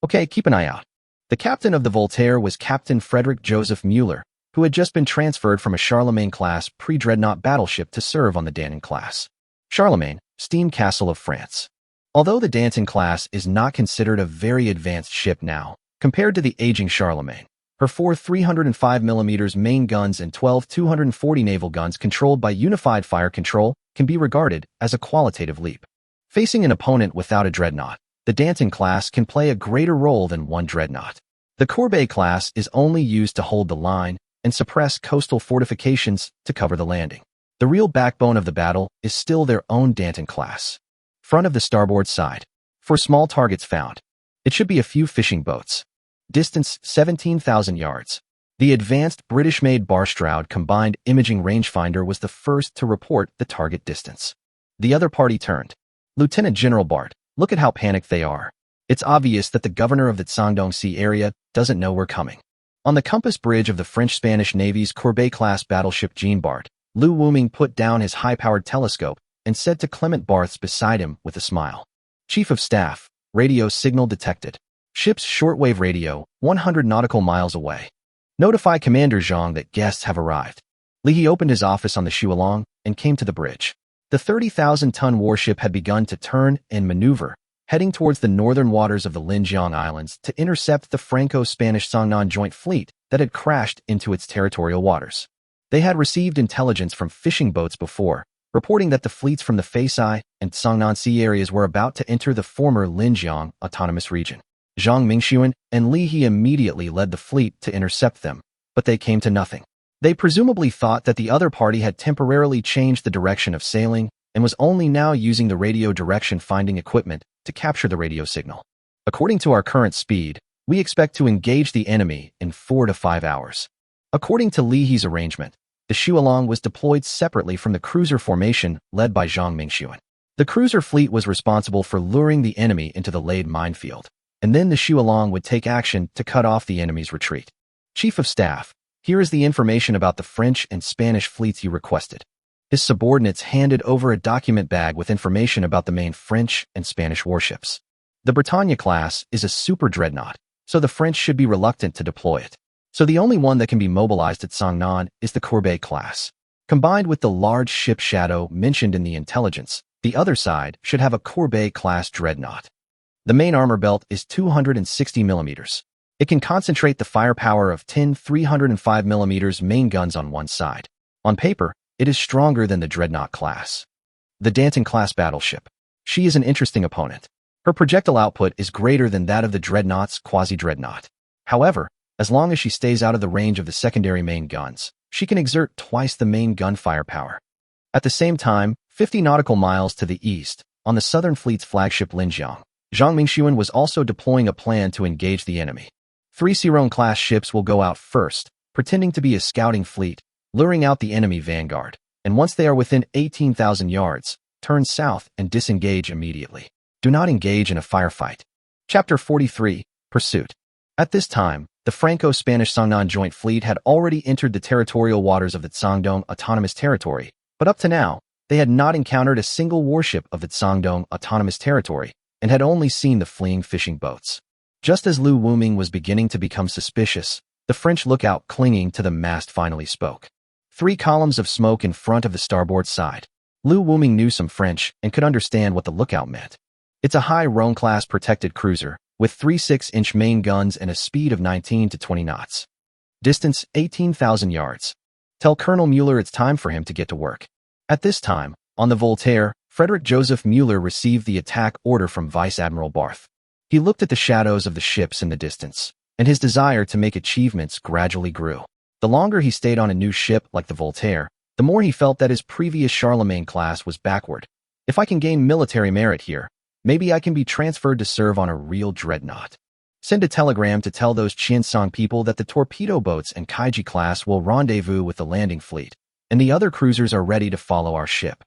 Okay, keep an eye out. The captain of the Voltaire was Captain Frederick Joseph Mueller, who had just been transferred from a Charlemagne-class pre-dreadnought battleship to serve on the Danton class. Charlemagne, steam castle of France. Although the Danton class is not considered a very advanced ship now, compared to the aging Charlemagne, her 4 305mm main guns and 12 240 naval guns controlled by unified fire control can be regarded as a qualitative leap. Facing an opponent without a dreadnought, the Danton class can play a greater role than one dreadnought. The Courbet class is only used to hold the line and suppress coastal fortifications to cover the landing. The real backbone of the battle is still their own Danton class. Front of the starboard side. For small targets found, it should be a few fishing boats. Distance 17,000 yards. The advanced British-made Barstroud combined imaging rangefinder was the first to report the target distance. The other party turned. Lieutenant General Bart, look at how panicked they are. It's obvious that the governor of the Qiancang Sea area doesn't know we're coming. On the compass bridge of the French-Spanish Navy's Courbet-class battleship Jean Bart, Liu Wuming put down his high-powered telescope and said to Clement Barths beside him with a smile, "Chief of Staff, radio signal detected. Ship's shortwave radio, 100 nautical miles away. Notify Commander Zhang that guests have arrived." Li opened his office on the Qiancang and came to the bridge. The 30,000-ton warship had begun to turn and maneuver, heading towards the northern waters of the Linjiang Islands to intercept the Franco-Spanish Songnan joint fleet that had crashed into its territorial waters. They had received intelligence from fishing boats before, reporting that the fleets from the Taixi and Songnan Sea areas were about to enter the former Linjiang autonomous region. Zhang Mingxuan and Li He immediately led the fleet to intercept them, but they came to nothing. They presumably thought that the other party had temporarily changed the direction of sailing and was only now using the radio direction finding equipment to capture the radio signal. According to our current speed, we expect to engage the enemy in 4 to 5 hours. According to Li He's arrangement, the Qiancang was deployed separately from the cruiser formation led by Zhang Mingxuan. The cruiser fleet was responsible for luring the enemy into the laid minefield, and then the Qiancang would take action to cut off the enemy's retreat. Chief of Staff, here is the information about the French and Spanish fleets you requested. His subordinates handed over a document bag with information about the main French and Spanish warships. The Bretagne class is a super dreadnought, so the French should be reluctant to deploy it. So the only one that can be mobilized at Songnan is the Courbet class. Combined with the large ship Shadow mentioned in the intelligence, the other side should have a Courbet-class dreadnought. The main armor belt is 260 millimeters. It can concentrate the firepower of 10 305mm main guns on one side. On paper, it is stronger than the Dreadnought class. The Danton-class battleship. She is an interesting opponent. Her projectile output is greater than that of the Dreadnought's quasi-dreadnought. However, as long as she stays out of the range of the secondary main guns, she can exert twice the main gun firepower. At the same time, 50 nautical miles to the east, on the Southern Fleet's flagship Linjiang, Zhang Mingxuan was also deploying a plan to engage the enemy. 3 Siron-class ships will go out first, pretending to be a scouting fleet, luring out the enemy vanguard, and once they are within 18,000 yards, turn south and disengage immediately. Do not engage in a firefight. Chapter 43, Pursuit. At this time, the Franco-Spanish Songnan joint fleet had already entered the territorial waters of the Guangdong Autonomous Territory, but up to now, they had not encountered a single warship of the Guangdong Autonomous Territory and had only seen the fleeing fishing boats. Just as Liu Wuming was beginning to become suspicious, the French lookout clinging to the mast finally spoke. 3 columns of smoke in front of the starboard side. Liu Wuming knew some French and could understand what the lookout meant. It's a high Rhone-class protected cruiser with 3 6-inch main guns and a speed of 19 to 20 knots. Distance 18,000 yards. Tell Colonel Mueller it's time for him to get to work. At this time, on the Voltaire, Frederick Joseph Mueller received the attack order from Vice Admiral Barth. He looked at the shadows of the ships in the distance, and his desire to make achievements gradually grew. The longer he stayed on a new ship like the Voltaire, the more he felt that his previous Charlemagne class was backward. If I can gain military merit here, maybe I can be transferred to serve on a real dreadnought. Send a telegram to tell those Qiancang people that the torpedo boats and Kaiji class will rendezvous with the landing fleet, and the other cruisers are ready to follow our ship.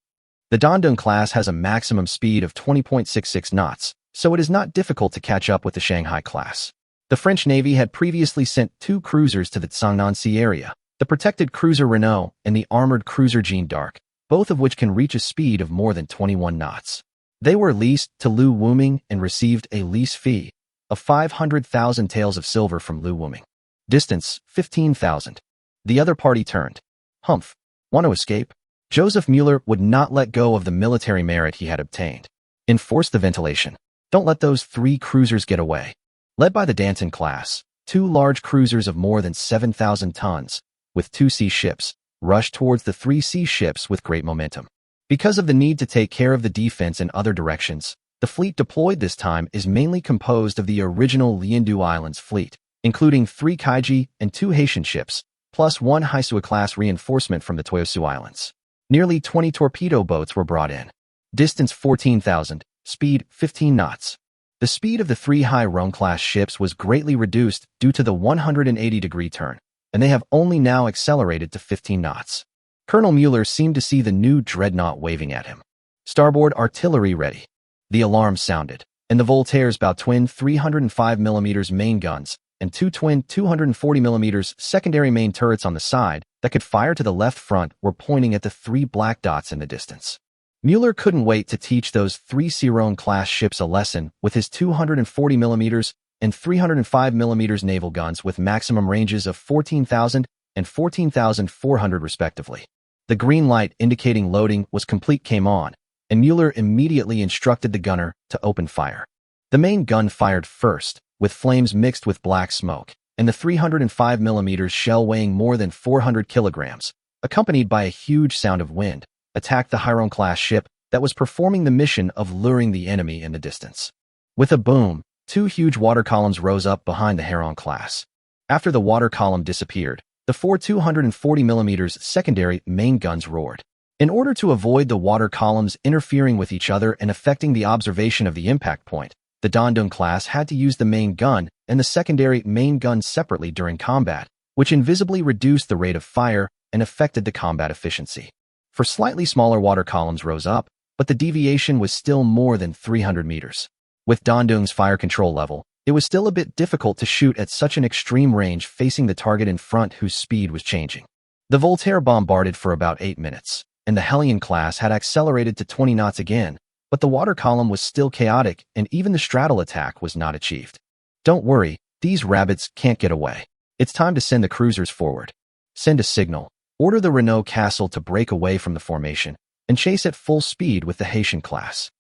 The Dandong class has a maximum speed of 20.66 knots, so it is not difficult to catch up with the Shanghai class. The French Navy had previously sent 2 cruisers to the Cangnan Sea area, the protected cruiser Renault and the armored cruiser Jeanne d'Arc, both of which can reach a speed of more than 21 knots. They were leased to Lu Wuming and received a lease fee of 500,000 taels of silver from Lu Wuming. Distance, 15,000. The other party turned. Humph. Want to escape? Joseph Mueller would not let go of the military merit he had obtained. Enforce the ventilation. Don't let those 3 cruisers get away. Led by the Danton class, 2 large cruisers of more than 7,000 tons, with 2 sea ships, rushed towards the 3 sea ships with great momentum. Because of the need to take care of the defense in other directions, the fleet deployed this time is mainly composed of the original Liandu Islands fleet, including 3 Kaiji and 2 Haitian ships, plus 1 Haisua-class reinforcement from the Toyosu Islands. Nearly 20 torpedo boats were brought in. Distance 14,000, speed 15 knots. The speed of the 3 Hai-Rong-class ships was greatly reduced due to the 180-degree turn, and they have only now accelerated to 15 knots. Colonel Mueller seemed to see the new dreadnought waving at him. Starboard artillery ready. The alarm sounded, and the Voltaire's bow twin 305mm main guns and 2 twin 240mm secondary main turrets on the side that could fire to the left front were pointing at the 3 black dots in the distance. Mueller couldn't wait to teach those 3 Ciron-class ships a lesson with his 240mm and 305mm naval guns with maximum ranges of 14,000 and 14,400 respectively. The green light indicating loading was complete came on, and Mueller immediately instructed the gunner to open fire. The main gun fired first, with flames mixed with black smoke, and the 305mm shell weighing more than 400 kilograms, accompanied by a huge sound of wind, attacked the Hiron-class ship that was performing the mission of luring the enemy in the distance. With a boom, 2 huge water columns rose up behind the Heron class. After the water column disappeared, the 4 240mm secondary main guns roared. In order to avoid the water columns interfering with each other and affecting the observation of the impact point, the Dandong class had to use the main gun and the secondary main gun separately during combat, which invisibly reduced the rate of fire and affected the combat efficiency. For slightly smaller water columns rose up, but the deviation was still more than 300 meters. With Dandong's fire control level, it was still a bit difficult to shoot at such an extreme range facing the target in front whose speed was changing. The Voltaire bombarded for about 8 minutes, and the Hellion class had accelerated to 20 knots again, but the water column was still chaotic and even the straddle attack was not achieved. Don't worry, these rabbits can't get away. It's time to send the cruisers forward. Send a signal. Order the Renault Castle to break away from the formation and chase at full speed with the Haitian class.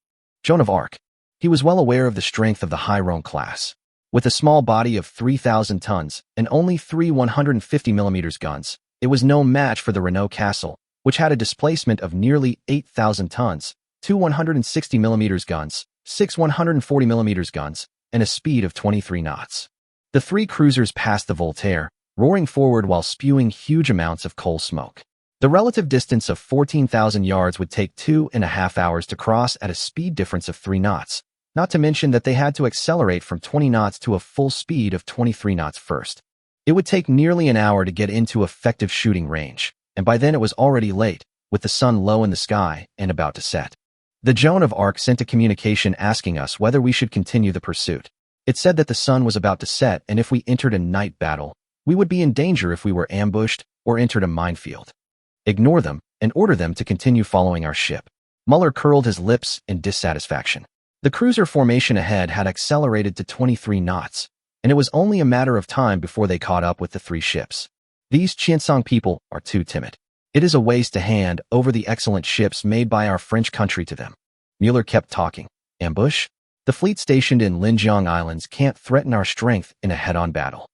Joan of Arc. He was well aware of the strength of the Hai-Rong class. With a small body of 3,000 tons and only 3 150mm guns, it was no match for the Renault Castle, which had a displacement of nearly 8,000 tons, 2 160mm guns, 6 140mm guns, and a speed of 23 knots. The 3 cruisers passed the Voltaire, roaring forward while spewing huge amounts of coal smoke. The relative distance of 14,000 yards would take 2.5 hours to cross at a speed difference of 3 knots, not to mention that they had to accelerate from 20 knots to a full speed of 23 knots first. It would take nearly an hour to get into effective shooting range, and by then it was already late, with the sun low in the sky and about to set. The Joan of Arc sent a communication asking us whether we should continue the pursuit. It said that the sun was about to set and if we entered a night battle, we would be in danger if we were ambushed or entered a minefield. Ignore them and order them to continue following our ship. Mueller curled his lips in dissatisfaction. The cruiser formation ahead had accelerated to 23 knots, and it was only a matter of time before they caught up with the 3 ships. These Qiancang people are too timid. It is a waste to hand over the excellent ships made by our French country to them. Mueller kept talking. Ambush? The fleet stationed in Linjiang Islands can't threaten our strength in a head-on battle.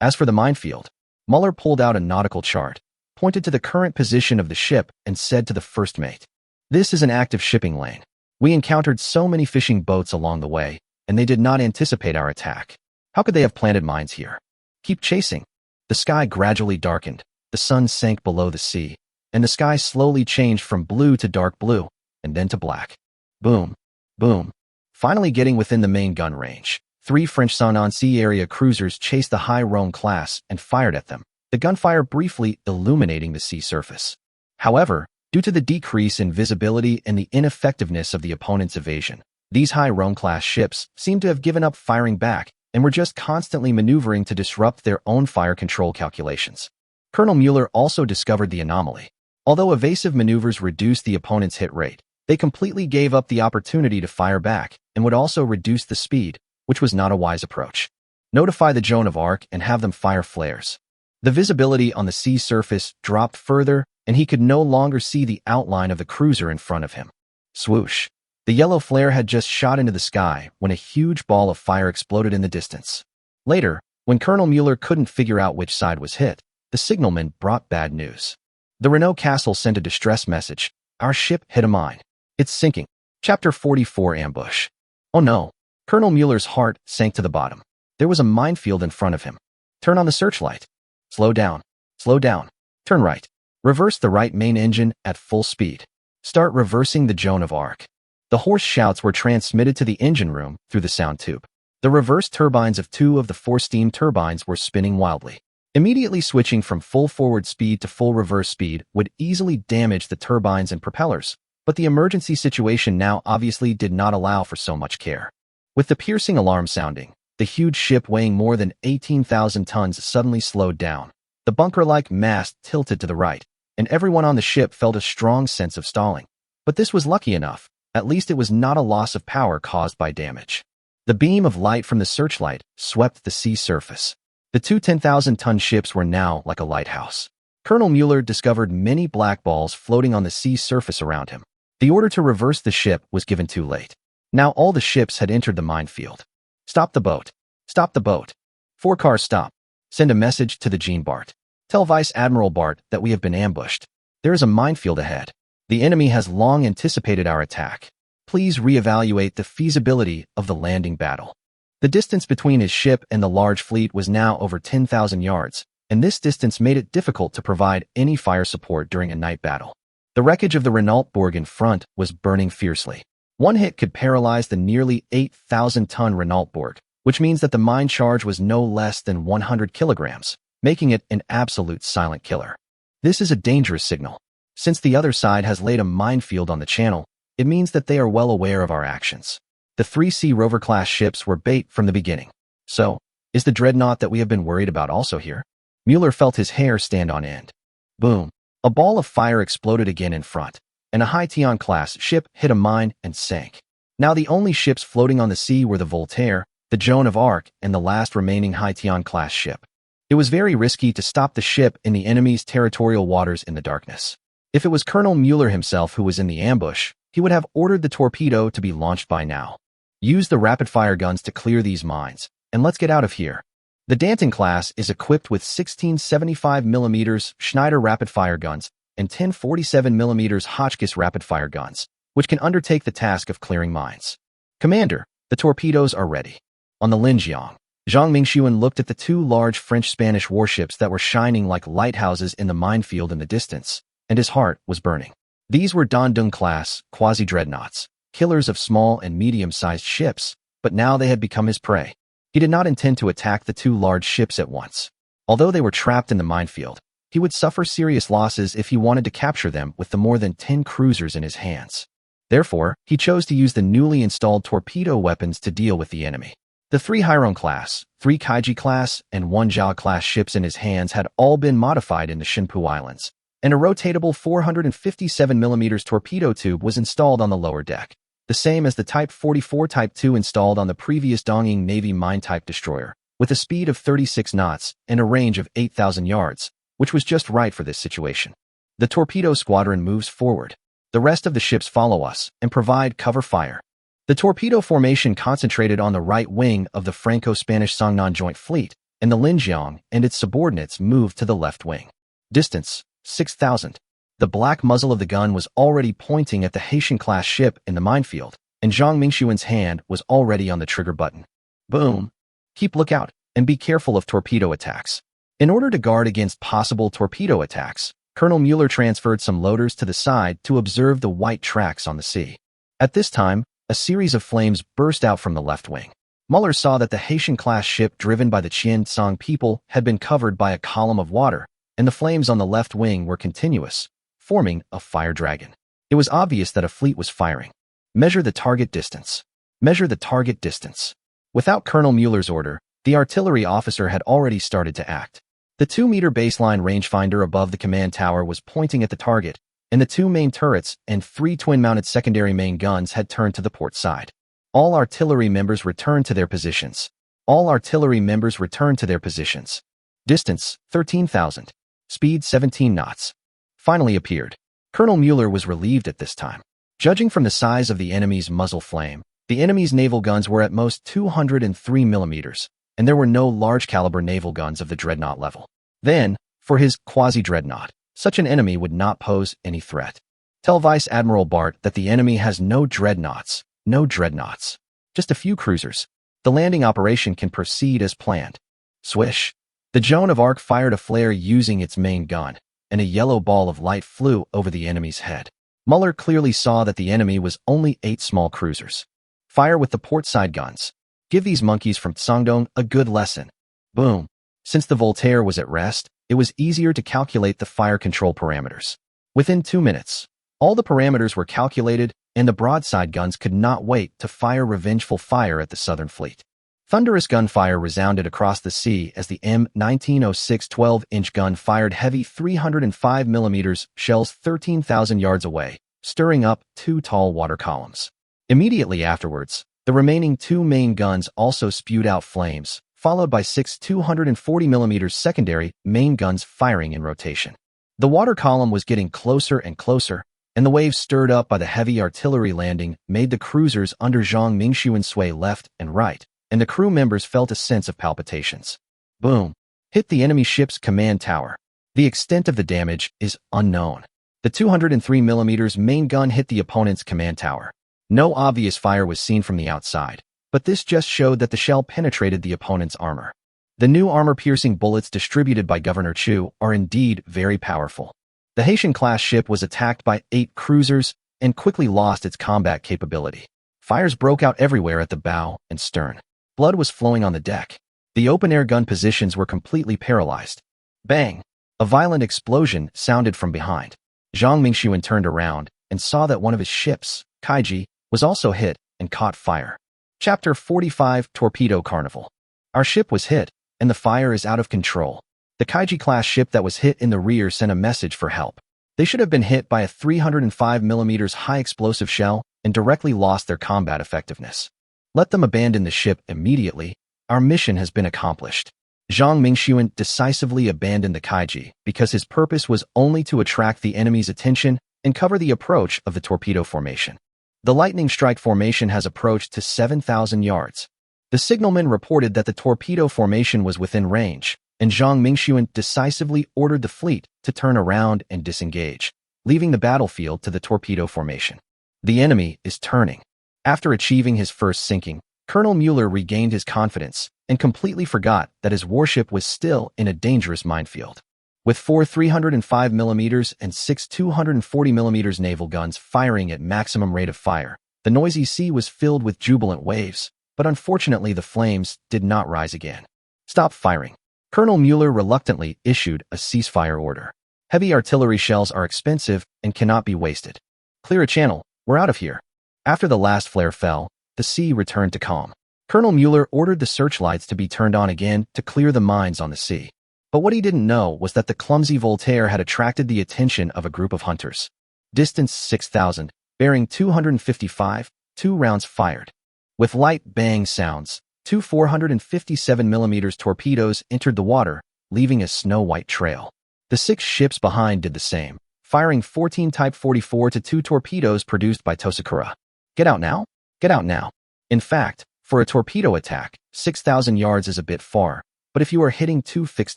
As for the minefield, Mueller pulled out a nautical chart, pointed to the current position of the ship, and said to the first mate, "This is an active shipping lane. We encountered so many fishing boats along the way, and they did not anticipate our attack. How could they have planted mines here? Keep chasing." The sky gradually darkened, the sun sank below the sea, and the sky slowly changed from blue to dark blue, and then to black. Boom, boom. Finally getting within the main gun range, 3 French Sainan Sea Area cruisers chased the Hai Rong class and fired at them, the gunfire briefly illuminating the sea surface. However, due to the decrease in visibility and the ineffectiveness of the opponent's evasion, these Hai Rong class ships seemed to have given up firing back and were just constantly maneuvering to disrupt their own fire control calculations. Colonel Mueller also discovered the anomaly. Although evasive maneuvers reduced the opponent's hit rate, they completely gave up the opportunity to fire back and would also reduce the speed, which was not a wise approach. Notify the Joan of Arc and have them fire flares. The visibility on the sea surface dropped further, and he could no longer see the outline of the cruiser in front of him. Swoosh! The yellow flare had just shot into the sky when a huge ball of fire exploded in the distance. Later, when Colonel Mueller couldn't figure out which side was hit, the signalman brought bad news. The Renault Castle sent a distress message. Our ship hit a mine. It's sinking. Chapter 44 Ambush. Oh no. Colonel Mueller's heart sank to the bottom. There was a minefield in front of him. Turn on the searchlight. Slow down. Slow down. Turn right. Reverse the right main engine at full speed. Start reversing the Joan of Arc. The hoarse shouts were transmitted to the engine room through the sound tube. The reverse turbines of 2 of the 4 steam turbines were spinning wildly. Immediately switching from full forward speed to full reverse speed would easily damage the turbines and propellers, but the emergency situation now obviously did not allow for so much care. With the piercing alarm sounding, the huge ship weighing more than 18,000 tons suddenly slowed down. The bunker-like mast tilted to the right, and everyone on the ship felt a strong sense of stalling. But this was lucky enough. At least it was not a loss of power caused by damage. The beam of light from the searchlight swept the sea surface. The 2 10,000-ton ships were now like a lighthouse. Colonel Mueller discovered many black balls floating on the sea surface around him. The order to reverse the ship was given too late. Now all the ships had entered the minefield. Stop the boat. Stop the boat. 4 cars stop. Send a message to the Jean Bart. Tell Vice Admiral Bart that we have been ambushed. There is a minefield ahead. The enemy has long anticipated our attack. Please reevaluate the feasibility of the landing battle. The distance between his ship and the large fleet was now over 10,000 yards, and this distance made it difficult to provide any fire support during a night battle. The wreckage of the Renault Borg in front was burning fiercely. One hit could paralyze the nearly 8,000-ton Renault Borg, which means that the mine charge was no less than 100 kilograms, making it an absolute silent killer. This is a dangerous signal. Since the other side has laid a minefield on the channel, it means that they are well aware of our actions. The 3 Sea Rover-class ships were bait from the beginning. So, is the dreadnought that we have been worried about also here? Mueller felt his hair stand on end. Boom. A ball of fire exploded again in front, and a Haitian-class ship hit a mine and sank. Now the only ships floating on the sea were the Voltaire, the Joan of Arc, and the last remaining Haitian-class ship. It was very risky to stop the ship in the enemy's territorial waters in the darkness. If it was Colonel Mueller himself who was in the ambush, he would have ordered the torpedo to be launched by now. Use the rapid-fire guns to clear these mines, and let's get out of here. The Danton class is equipped with 16 75mm Schneider rapid-fire guns and 10 47mm Hotchkiss rapid-fire guns, which can undertake the task of clearing mines. Commander, the torpedoes are ready. On the Linjiang, Zhang Mingxuan looked at the 2 large French-Spanish warships that were shining like lighthouses in the minefield in the distance, and his heart was burning. These were Dandong-class quasi-dreadnoughts, killers of small and medium-sized ships, but now they had become his prey. He did not intend to attack the 2 large ships at once. Although they were trapped in the minefield, he would suffer serious losses if he wanted to capture them with the more than 10 cruisers in his hands. Therefore, he chose to use the newly installed torpedo weapons to deal with the enemy. The 3 Hairon-class, 3 Kaiji-class, and 1 Zhao-class ships in his hands had all been modified in the Shinpu Islands, and a rotatable 457mm torpedo tube was installed on the lower deck, the same as the Type 44 Type 2 installed on the previous Dongying Navy mine-type destroyer, with a speed of 36 knots and a range of 8,000 yards, which was just right for this situation. The torpedo squadron moves forward. The rest of the ships follow us and provide cover fire. The torpedo formation concentrated on the right wing of the Franco-Spanish Songnan Joint Fleet, and the Linjiang and its subordinates moved to the left wing. Distance, 6,000. The black muzzle of the gun was already pointing at the Haitian-class ship in the minefield, and Zhang Mingxuan's hand was already on the trigger button. Boom. Keep lookout, and be careful of torpedo attacks. In order to guard against possible torpedo attacks, Colonel Mueller transferred some loaders to the side to observe the white tracks on the sea. At this time, a series of flames burst out from the left wing. Mueller saw that the Haitian-class ship driven by the Qiancang people had been covered by a column of water, and the flames on the left wing were continuous, forming a fire dragon. It was obvious that a fleet was firing. Measure the target distance. Measure the target distance. Without Colonel Mueller's order, the artillery officer had already started to act. The 2-meter baseline rangefinder above the command tower was pointing at the target, and the 2 main turrets and 3 twin-mounted secondary main guns had turned to the port side. All artillery members returned to their positions. All artillery members returned to their positions. Distance, 13,000. Speed, 17 knots. Finally appeared. Colonel Mueller was relieved at this time. Judging from the size of the enemy's muzzle flame, the enemy's naval guns were at most 203 millimeters, and there were no large-caliber naval guns of the dreadnought level. Then, for his quasi-dreadnought, such an enemy would not pose any threat. Tell Vice Admiral Bart that the enemy has no dreadnoughts. No dreadnoughts. Just a few cruisers. The landing operation can proceed as planned. Swish. The Joan of Arc fired a flare using its main gun, and a yellow ball of light flew over the enemy's head. Mueller clearly saw that the enemy was only 8 small cruisers. Fire with the port side guns. Give these monkeys from Sangdong a good lesson. Boom. Since the Voltaire was at rest, it was easier to calculate the fire control parameters. Within 2 minutes, all the parameters were calculated, and the broadside guns could not wait to fire revengeful fire at the Southern Fleet. Thunderous gunfire resounded across the sea as the M1906 12-inch gun fired heavy 305 mm shells 13,000 yards away, stirring up 2 tall water columns. Immediately afterwards, the remaining 2 main guns also spewed out flames, followed by 6 240 mm secondary main guns firing in rotation. The water column was getting closer and closer, and the waves stirred up by the heavy artillery landing made the cruisers under Zhang Mingxuan sway left and right, and the crew members felt a sense of palpitations. Boom. Hit the enemy ship's command tower. The extent of the damage is unknown. The 203 mm main gun hit the opponent's command tower. No obvious fire was seen from the outside, but this just showed that the shell penetrated the opponent's armor. The new armor-piercing bullets distributed by Governor Chu are indeed very powerful. The Haitian-class ship was attacked by 8 cruisers and quickly lost its combat capability. Fires broke out everywhere at the bow and stern. Blood was flowing on the deck. The open-air gun positions were completely paralyzed. Bang! A violent explosion sounded from behind. Zhang Mingxuan turned around and saw that one of his ships, Kaiji, was also hit and caught fire. Chapter 45 Torpedo Carnival. Our ship was hit, and the fire is out of control. The Kaiji-class ship that was hit in the rear sent a message for help. They should have been hit by a 305 mm high-explosive shell and directly lost their combat effectiveness. Let them abandon the ship immediately. Our mission has been accomplished. Zhang Mingxuan decisively abandoned the Kaiji because his purpose was only to attract the enemy's attention and cover the approach of the torpedo formation. The lightning strike formation has approached to 7,000 yards. The signalman reported that the torpedo formation was within range, and Zhang Mingxuan decisively ordered the fleet to turn around and disengage, leaving the battlefield to the torpedo formation. The enemy is turning. After achieving his first sinking, Colonel Mueller regained his confidence and completely forgot that his warship was still in a dangerous minefield. With 4 305 mm and 6 240 mm naval guns firing at maximum rate of fire, the noisy sea was filled with jubilant waves, but unfortunately the flames did not rise again. Stop firing. Colonel Mueller reluctantly issued a ceasefire order. Heavy artillery shells are expensive and cannot be wasted. Clear a channel. We're out of here. After the last flare fell, the sea returned to calm. Colonel Mueller ordered the searchlights to be turned on again to clear the mines on the sea. But what he didn't know was that the clumsy Voltaire had attracted the attention of a group of hunters. Distance 6,000, bearing 255, 2 rounds fired. With light bang sounds, 2 457 mm torpedoes entered the water, leaving a snow-white trail. The 6 ships behind did the same, firing 14 Type 44-2 torpedoes produced by Tosakura. Get out now? Get out now. In fact, for a torpedo attack, 6,000 yards is a bit far, but if you are hitting 2 fixed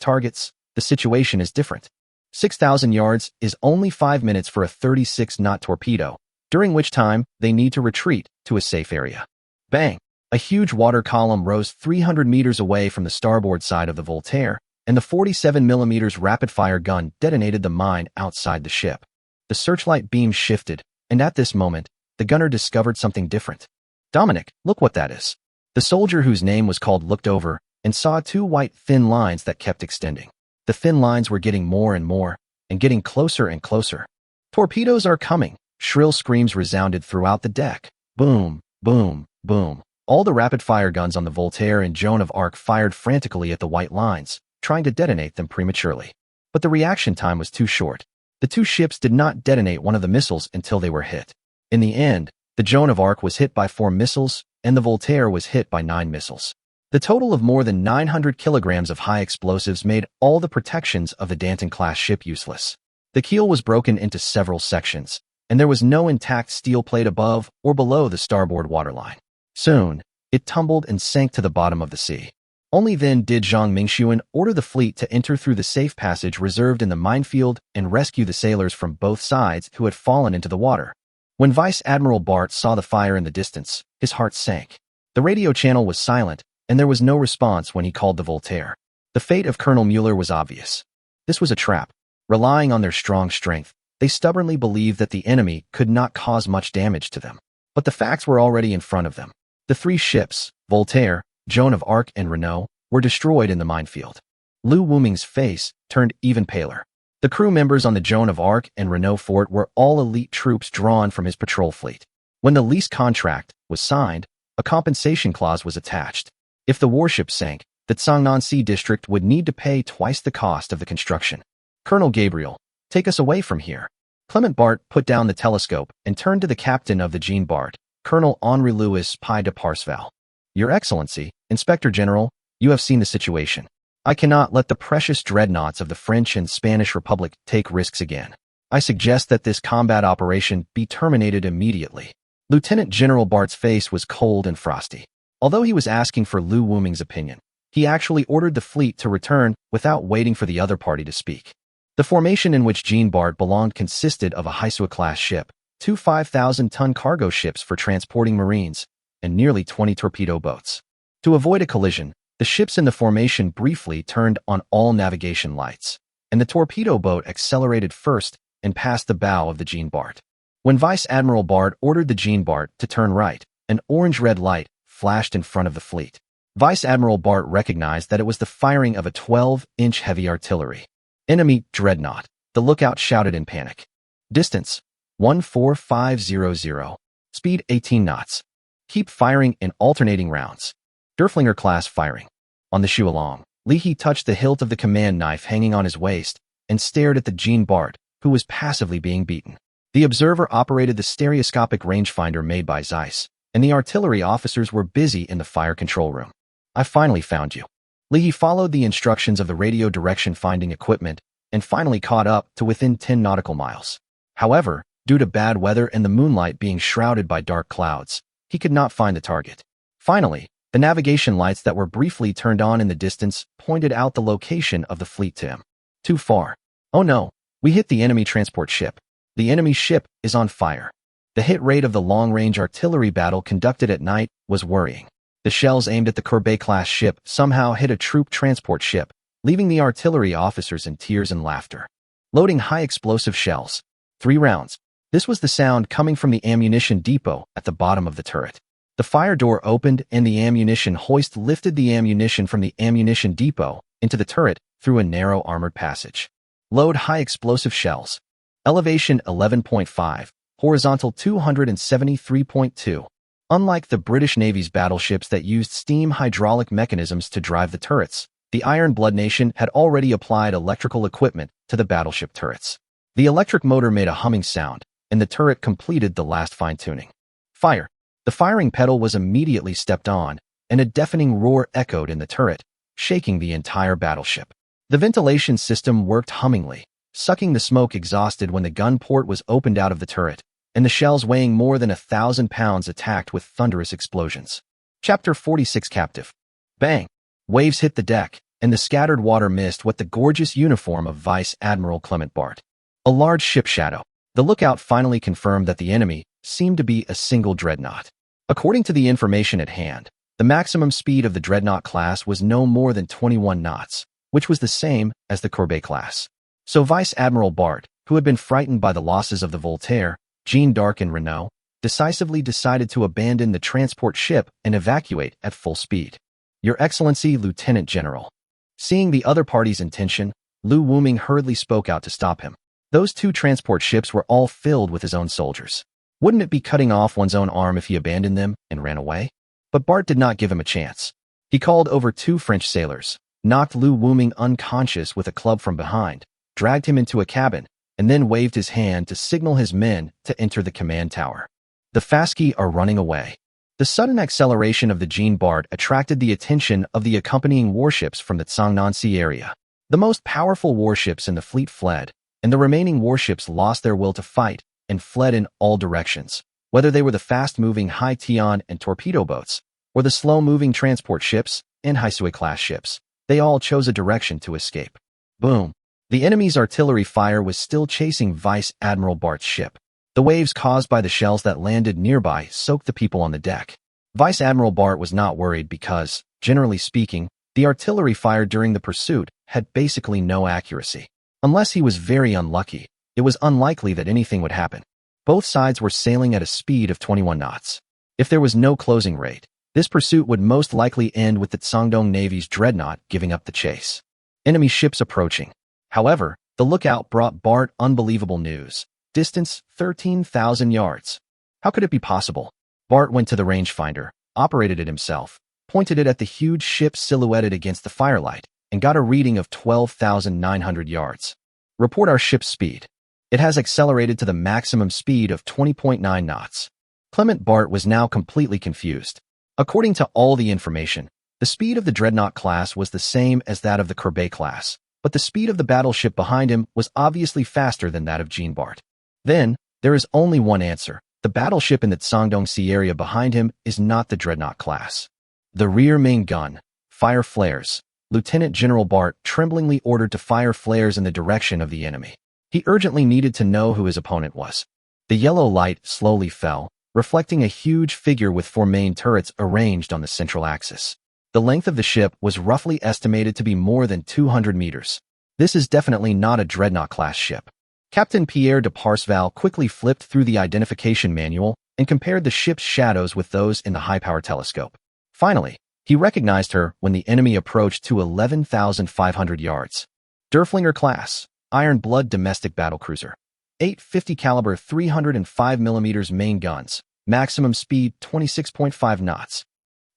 targets, the situation is different. 6,000 yards is only 5 minutes for a 36-knot torpedo, during which time they need to retreat to a safe area. Bang! A huge water column rose 300 meters away from the starboard side of the Voltaire, and the 47mm rapid-fire gun detonated the mine outside the ship. The searchlight beam shifted, and at this moment, the gunner discovered something different. "Dominic, look what that is." The soldier whose name was called looked over and saw two white thin lines that kept extending. The thin lines were getting more and more, and getting closer and closer. "Torpedoes are coming!" Shrill screams resounded throughout the deck. Boom, boom, boom. All the rapid-fire guns on the Voltaire and Joan of Arc fired frantically at the white lines, trying to detonate them prematurely. But the reaction time was too short. The two ships did not detonate one of the missiles until they were hit. In the end, the Joan of Arc was hit by 4 missiles, and the Voltaire was hit by 9 missiles. The total of more than 900 kilograms of high explosives made all the protections of the Danton-class ship useless. The keel was broken into several sections, and there was no intact steel plate above or below the starboard waterline. Soon, it tumbled and sank to the bottom of the sea. Only then did Zhang Mingxuan order the fleet to enter through the safe passage reserved in the minefield and rescue the sailors from both sides who had fallen into the water. When Vice Admiral Bart saw the fire in the distance, his heart sank. The radio channel was silent, and there was no response when he called the Voltaire. The fate of Colonel Mueller was obvious. This was a trap. Relying on their strong strength, they stubbornly believed that the enemy could not cause much damage to them. But the facts were already in front of them. The 3 ships, Voltaire, Joan of Arc, and Renault, were destroyed in the minefield. Lu Wuming's face turned even paler. The crew members on the Joan of Arc and Renault fort were all elite troops drawn from his patrol fleet. When the lease contract was signed, a compensation clause was attached. If the warship sank, the Cangnan district would need to pay twice the cost of the construction. "Colonel Gabriel, take us away from here." Clement Bart put down the telescope and turned to the captain of the Jean Bart, Colonel Henri Louis Pi de Parseval. "Your Excellency, Inspector General, you have seen the situation. I cannot let the precious dreadnoughts of the French and Spanish Republic take risks again. I suggest that this combat operation be terminated immediately." Lieutenant General Bart's face was cold and frosty. Although he was asking for Lu Wuming's opinion, he actually ordered the fleet to return without waiting for the other party to speak. The formation in which Jean Bart belonged consisted of a Haisua-class ship, 2 5,000-ton cargo ships for transporting Marines, and nearly 20 torpedo boats. To avoid a collision, the ships in the formation briefly turned on all navigation lights, and the torpedo boat accelerated first and passed the bow of the Jean Bart. When Vice Admiral Bart ordered the Jean Bart to turn right, an orange-red light flashed in front of the fleet. Vice Admiral Bart recognized that it was the firing of a 12-inch heavy artillery. "Enemy dreadnought," the lookout shouted in panic. "Distance, 14500. Speed 18 knots. Keep firing in alternating rounds." Derflinger-class firing. On the Shualong, Li He touched the hilt of the command knife hanging on his waist and stared at the Jean Bart, who was passively being beaten. The observer operated the stereoscopic rangefinder made by Zeiss, and the artillery officers were busy in the fire control room. "I finally found you." Li He followed the instructions of the radio direction-finding equipment and finally caught up to within 10 nautical miles. However, due to bad weather and the moonlight being shrouded by dark clouds, he could not find the target. Finally, the navigation lights that were briefly turned on in the distance pointed out the location of the fleet to him. "Too far. Oh no, we hit the enemy transport ship. The enemy ship is on fire." The hit rate of the long-range artillery battle conducted at night was worrying. The shells aimed at the Courbet-class ship somehow hit a troop transport ship, leaving the artillery officers in tears and laughter. Loading high-explosive shells. 3 rounds. This was the sound coming from the ammunition depot at the bottom of the turret. The fire door opened and the ammunition hoist lifted the ammunition from the ammunition depot into the turret through a narrow armored passage. Load high-explosive shells. Elevation 11.5. Horizontal 273.2. Unlike the British Navy's battleships that used steam hydraulic mechanisms to drive the turrets, the Iron Blood Nation had already applied electrical equipment to the battleship turrets. The electric motor made a humming sound, and the turret completed the last fine-tuning. Fire. The firing pedal was immediately stepped on, and a deafening roar echoed in the turret, shaking the entire battleship. The ventilation system worked hummingly, sucking the smoke exhausted when the gun port was opened out of the turret, and the shells weighing more than 1,000 pounds attacked with thunderous explosions. Chapter 46 Captive. Bang! Waves hit the deck, and the scattered water missed what the gorgeous uniform of Vice Admiral Clement Bart. A large ship shadow. The lookout finally confirmed that the enemy seemed to be a single dreadnought. According to the information at hand, the maximum speed of the dreadnought class was no more than 21 knots, which was the same as the Courbet class. So Vice Admiral Bart, who had been frightened by the losses of the Voltaire, Jeanne d'Arc and Renault, decisively decided to abandon the transport ship and evacuate at full speed. Your Excellency, Lieutenant General. Seeing the other party's intention, Lu Wuming hurriedly spoke out to stop him. Those two transport ships were all filled with his own soldiers. Wouldn't it be cutting off one's own arm if he abandoned them and ran away? But Bart did not give him a chance. He called over two French sailors, knocked Lu Wuming unconscious with a club from behind, dragged him into a cabin, and then waved his hand to signal his men to enter the command tower. The Fasci are running away. The sudden acceleration of the Jeanne Bart attracted the attention of the accompanying warships from the Qiancang Sea area. The most powerful warships in the fleet fled, and the remaining warships lost their will to fight and fled in all directions, whether they were the fast-moving Haitian and torpedo boats, or the slow-moving transport ships and Haisui-class ships. They all chose a direction to escape. Boom! The enemy's artillery fire was still chasing Vice Admiral Bart's ship. The waves caused by the shells that landed nearby soaked the people on the deck. Vice Admiral Bart was not worried because, generally speaking, the artillery fire during the pursuit had basically no accuracy. Unless he was very unlucky, it was unlikely that anything would happen. Both sides were sailing at a speed of 21 knots. If there was no closing rate, this pursuit would most likely end with the Shandong Navy's dreadnought giving up the chase. Enemy ships approaching. However, the lookout brought Bart unbelievable news. Distance 13,000 yards. How could it be possible? Bart went to the rangefinder, operated it himself, pointed it at the huge ship silhouetted against the firelight, and got a reading of 12,900 yards. Report our ship's speed. It has accelerated to the maximum speed of 20.9 knots. Clement Bart was now completely confused. According to all the information, the speed of the Dreadnought class was the same as that of the Courbet class, but the speed of the battleship behind him was obviously faster than that of Jeanne Bart. Then, there is only one answer. The battleship in the Shandong Sea area behind him is not the Dreadnought class. The rear main gun. Fire flares. Lieutenant General Bart tremblingly ordered to fire flares in the direction of the enemy. He urgently needed to know who his opponent was. The yellow light slowly fell, reflecting a huge figure with four main turrets arranged on the central axis. The length of the ship was roughly estimated to be more than 200 meters. This is definitely not a Dreadnought-class ship. Captain Pierre de Parseval quickly flipped through the identification manual and compared the ship's shadows with those in the high-power telescope. Finally, he recognized her when the enemy approached to 11,500 yards. Derflinger class, Iron Blood domestic battlecruiser. 850 caliber 305 mm main guns, maximum speed 26.5 knots.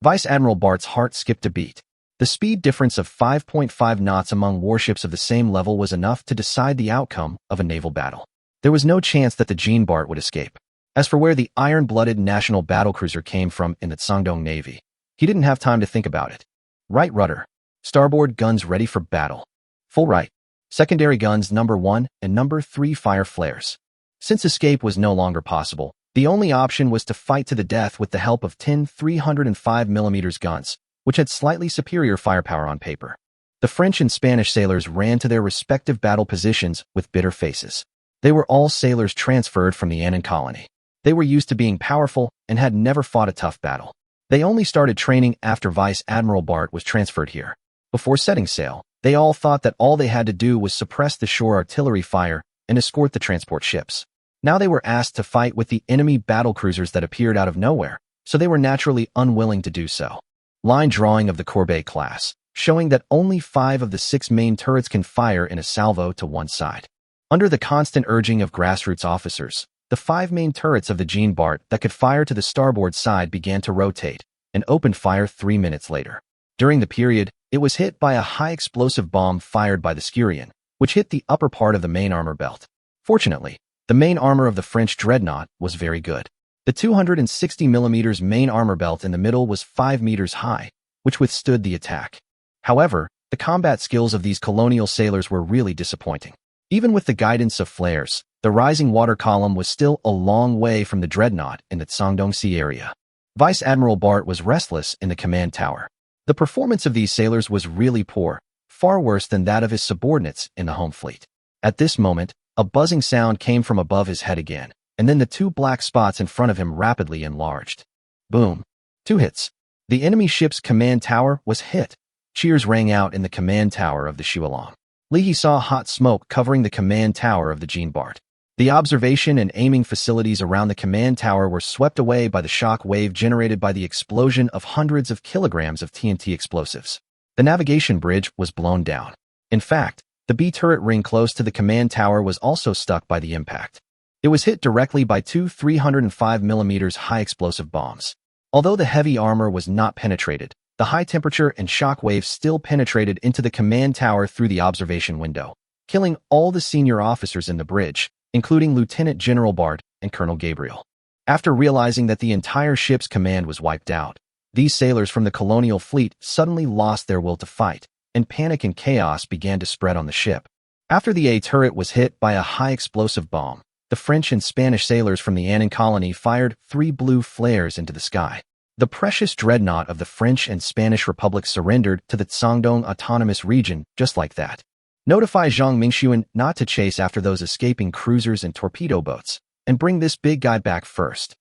Vice Admiral Bart's heart skipped a beat. The speed difference of 5.5 knots among warships of the same level was enough to decide the outcome of a naval battle. There was no chance that the Jeanne Bart would escape. As for where the iron-blooded national battlecruiser came from in the Shandong Navy, he didn't have time to think about it. Right rudder. Starboard guns ready for battle. Full right. Secondary guns number 1 and number 3 fire flares. Since escape was no longer possible, the only option was to fight to the death with the help of 10 305 mm guns, which had slightly superior firepower on paper. The French and Spanish sailors ran to their respective battle positions with bitter faces. They were all sailors transferred from the Annan colony. They were used to being powerful and had never fought a tough battle. They only started training after Vice Admiral Bart was transferred here. Before setting sail, they all thought that all they had to do was suppress the shore artillery fire and escort the transport ships. Now they were asked to fight with the enemy battlecruisers that appeared out of nowhere, so they were naturally unwilling to do so. Line drawing of the Courbet class, showing that only 5 of the 6 main turrets can fire in a salvo to one side. Under the constant urging of grassroots officers, the 5 main turrets of the Jeanne Bart that could fire to the starboard side began to rotate and opened fire 3 minutes later. During the period, it was hit by a high-explosive bomb fired by the Skurian, which hit the upper part of the main armor belt. Fortunately, the main armor of the French dreadnought was very good. The 260 mm main armor belt in the middle was 5 meters high, which withstood the attack. However, the combat skills of these colonial sailors were really disappointing. Even with the guidance of flares, the rising water column was still a long way from the dreadnought in the Shandong Sea area. Vice Admiral Bart was restless in the command tower. The performance of these sailors was really poor, far worse than that of his subordinates in the home fleet. At this moment, a buzzing sound came from above his head again, and then the 2 black spots in front of him rapidly enlarged. Boom. 2 hits. The enemy ship's command tower was hit. Cheers rang out in the command tower of the Xuelong. Li He saw hot smoke covering the command tower of the Jeanbart. The observation and aiming facilities around the command tower were swept away by the shock wave generated by the explosion of hundreds of kilograms of TNT explosives. The navigation bridge was blown down. In fact, the B turret ring close to the command tower was also stuck by the impact. It was hit directly by two 305mm high explosive bombs. Although the heavy armor was not penetrated, the high temperature and shock waves still penetrated into the command tower through the observation window, killing all the senior officers in the bridge, including Lieutenant General Bart and Colonel Gabriel. After realizing that the entire ship's command was wiped out, these sailors from the colonial fleet suddenly lost their will to fight, and panic and chaos began to spread on the ship. After the A turret was hit by a high explosive bomb, the French and Spanish sailors from the Annan colony fired 3 blue flares into the sky. The precious dreadnought of the French and Spanish republics surrendered to the Tsangdong Autonomous Region just like that. Notify Zhang Mingxuan not to chase after those escaping cruisers and torpedo boats, and bring this big guy back first.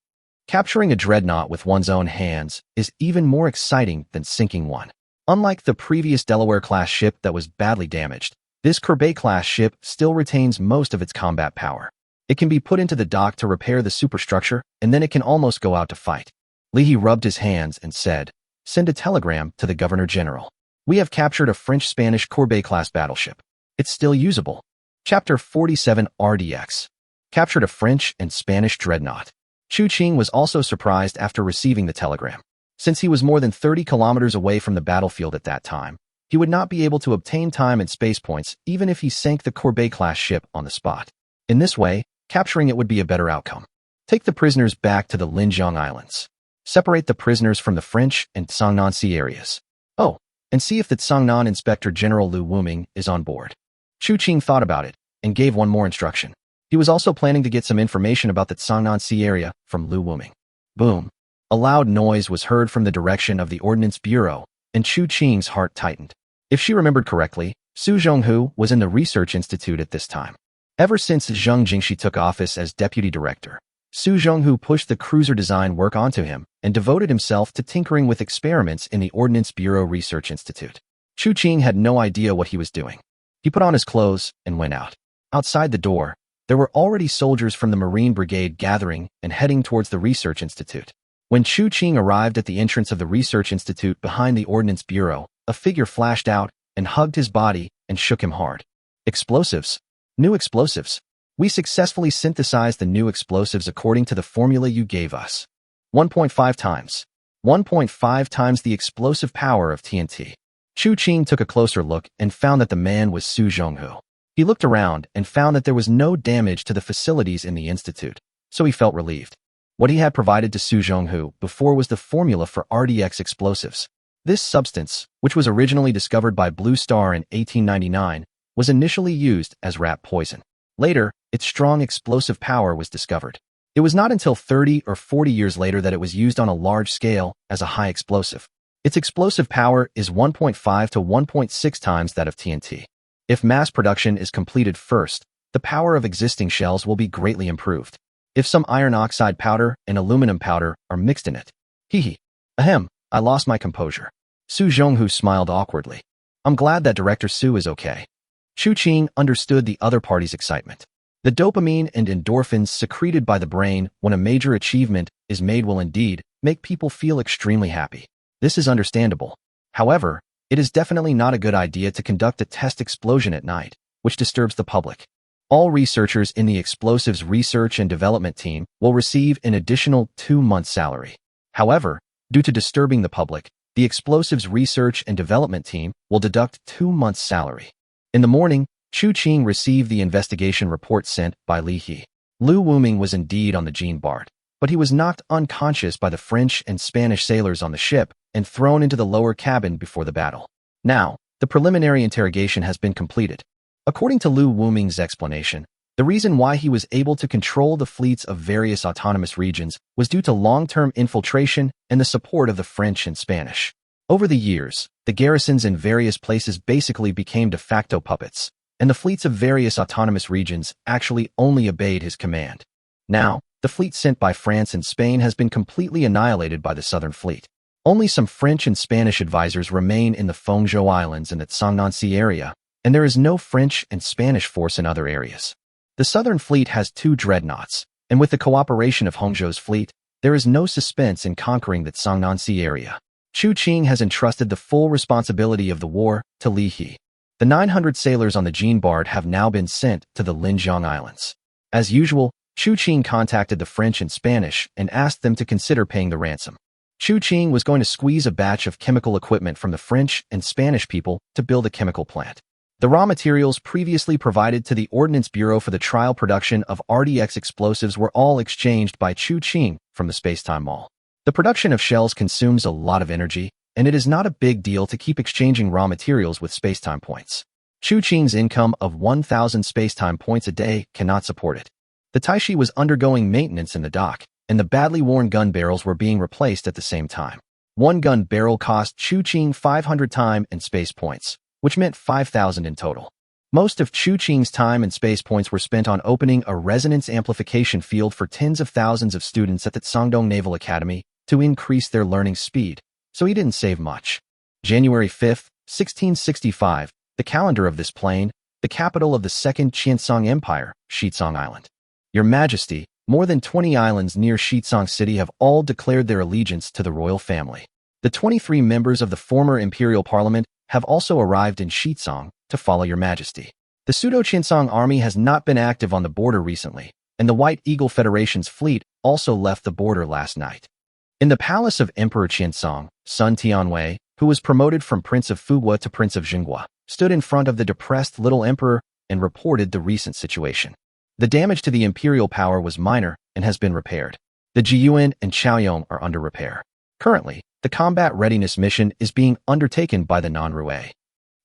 Capturing a dreadnought with one's own hands is even more exciting than sinking one. Unlike the previous Delaware-class ship that was badly damaged, this Courbet-class ship still retains most of its combat power. It can be put into the dock to repair the superstructure, and then it can almost go out to fight. Li He rubbed his hands and said, "Send a telegram to the Governor-General. We have captured a French-Spanish Courbet-class battleship. It's still usable." Chapter 47 RDX. Captured a French and Spanish dreadnought. Chu Qing was also surprised after receiving the telegram. Since he was more than 30 kilometers away from the battlefield at that time, he would not be able to obtain time and space points even if he sank the Courbet-class ship on the spot. In this way, capturing it would be a better outcome. Take the prisoners back to the Linjiang Islands. Separate the prisoners from the French and Tsangnan Sea areas. Oh, and see if the Tsangnan Inspector General Lu Wuming is on board. Chu Qing thought about it and gave one more instruction. He was also planning to get some information about the Tsangnan Sea area from Lu Wuming. Boom. A loud noise was heard from the direction of the Ordnance Bureau, and Chu Qing's heart tightened. If she remembered correctly, Su Zhonghu was in the Research Institute at this time. Ever since Zheng Jingxi took office as deputy director, Su Zhonghu pushed the cruiser design work onto him and devoted himself to tinkering with experiments in the Ordnance Bureau Research Institute. Chu Qing had no idea what he was doing. He put on his clothes and went out. Outside the door, there were already soldiers from the Marine Brigade gathering and heading towards the Research Institute. When Chu Qing arrived at the entrance of the Research Institute behind the Ordnance Bureau, a figure flashed out and hugged his body and shook him hard. Explosives. New explosives. We successfully synthesized the new explosives according to the formula you gave us. 1.5 times. 1.5 times the explosive power of TNT. Chu Qing took a closer look and found that the man was Su Zhonghu. He looked around and found that there was no damage to the facilities in the institute, so he felt relieved. What he had provided to Su Zhonghu before was the formula for RDX explosives. This substance, which was originally discovered by Blue Star in 1899, was initially used as rat poison. Later, its strong explosive power was discovered. It was not until 30 or 40 years later that it was used on a large scale as a high explosive. Its explosive power is 1.5 to 1.6 times that of TNT. If mass production is completed first, the power of existing shells will be greatly improved. If some iron oxide powder and aluminum powder are mixed in it. Hee. Ahem, I lost my composure. Su Zhonghu smiled awkwardly. I'm glad that Director Su is okay. Chu Qing understood the other party's excitement. The dopamine and endorphins secreted by the brain when a major achievement is made will indeed make people feel extremely happy. This is understandable. However, it is definitely not a good idea to conduct a test explosion at night, which disturbs the public. All researchers in the Explosives Research and Development Team will receive an additional 2 months' salary. However, due to disturbing the public, the Explosives Research and Development Team will deduct 2 months' salary. In the morning, Chu Qing received the investigation report sent by Li He. Lu Wuming was indeed on the Jeanbart, but he was knocked unconscious by the French and Spanish sailors on the ship and thrown into the lower cabin before the battle. Now, the preliminary interrogation has been completed. According to Lu Wuming's explanation, the reason why he was able to control the fleets of various autonomous regions was due to long-term infiltration and the support of the French and Spanish. Over the years, the garrisons in various places basically became de facto puppets, and the fleets of various autonomous regions actually only obeyed his command. Now, the fleet sent by France and Spain has been completely annihilated by the Southern Fleet. Only some French and Spanish advisors remain in the Fengzhou Islands and the Cangnan Sea area, and there is no French and Spanish force in other areas. The Southern Fleet has 2 dreadnoughts, and with the cooperation of Hongzhou's fleet, there is no suspense in conquering the Cangnan Sea area. Chu Qing has entrusted the full responsibility of the war to Li He. The 900 sailors on the Jin Bard have now been sent to the Linjiang Islands. As usual, Chu Qing contacted the French and Spanish and asked them to consider paying the ransom. Chu Qing was going to squeeze a batch of chemical equipment from the French and Spanish people to build a chemical plant. The raw materials previously provided to the Ordnance Bureau for the trial production of RDX explosives were all exchanged by Chu Qing from the Spacetime Mall. The production of shells consumes a lot of energy, and it is not a big deal to keep exchanging raw materials with Spacetime points. Chu Qing's income of 1,000 Spacetime points a day cannot support it. The Taixi was undergoing maintenance in the dock, and the badly worn gun barrels were being replaced at the same time. One gun barrel cost Chu Qing 500 time and space points, which meant 5,000 in total. Most of Chu Qing's time and space points were spent on opening a resonance amplification field for tens of thousands of students at the Sangdong Naval Academy to increase their learning speed, so he didn't save much. January 5, 1665, the calendar of this plane, the capital of the Second Qiancang Empire, Qiancang Island. Your Majesty, more than 20 islands near Qiancang City have all declared their allegiance to the royal family. The 23 members of the former imperial parliament have also arrived in Qiancang to follow Your Majesty. The Pseudo-Qiancang army has not been active on the border recently, and the White Eagle Federation's fleet also left the border last night. In the palace of Emperor Qiancang, Sun Tianwei, who was promoted from Prince of Fugua to Prince of Jinghua, stood in front of the depressed little emperor and reported the recent situation. The damage to the imperial power was minor and has been repaired. The Jiyuan and Chaoyong are under repair. Currently, the combat readiness mission is being undertaken by the Nanrue.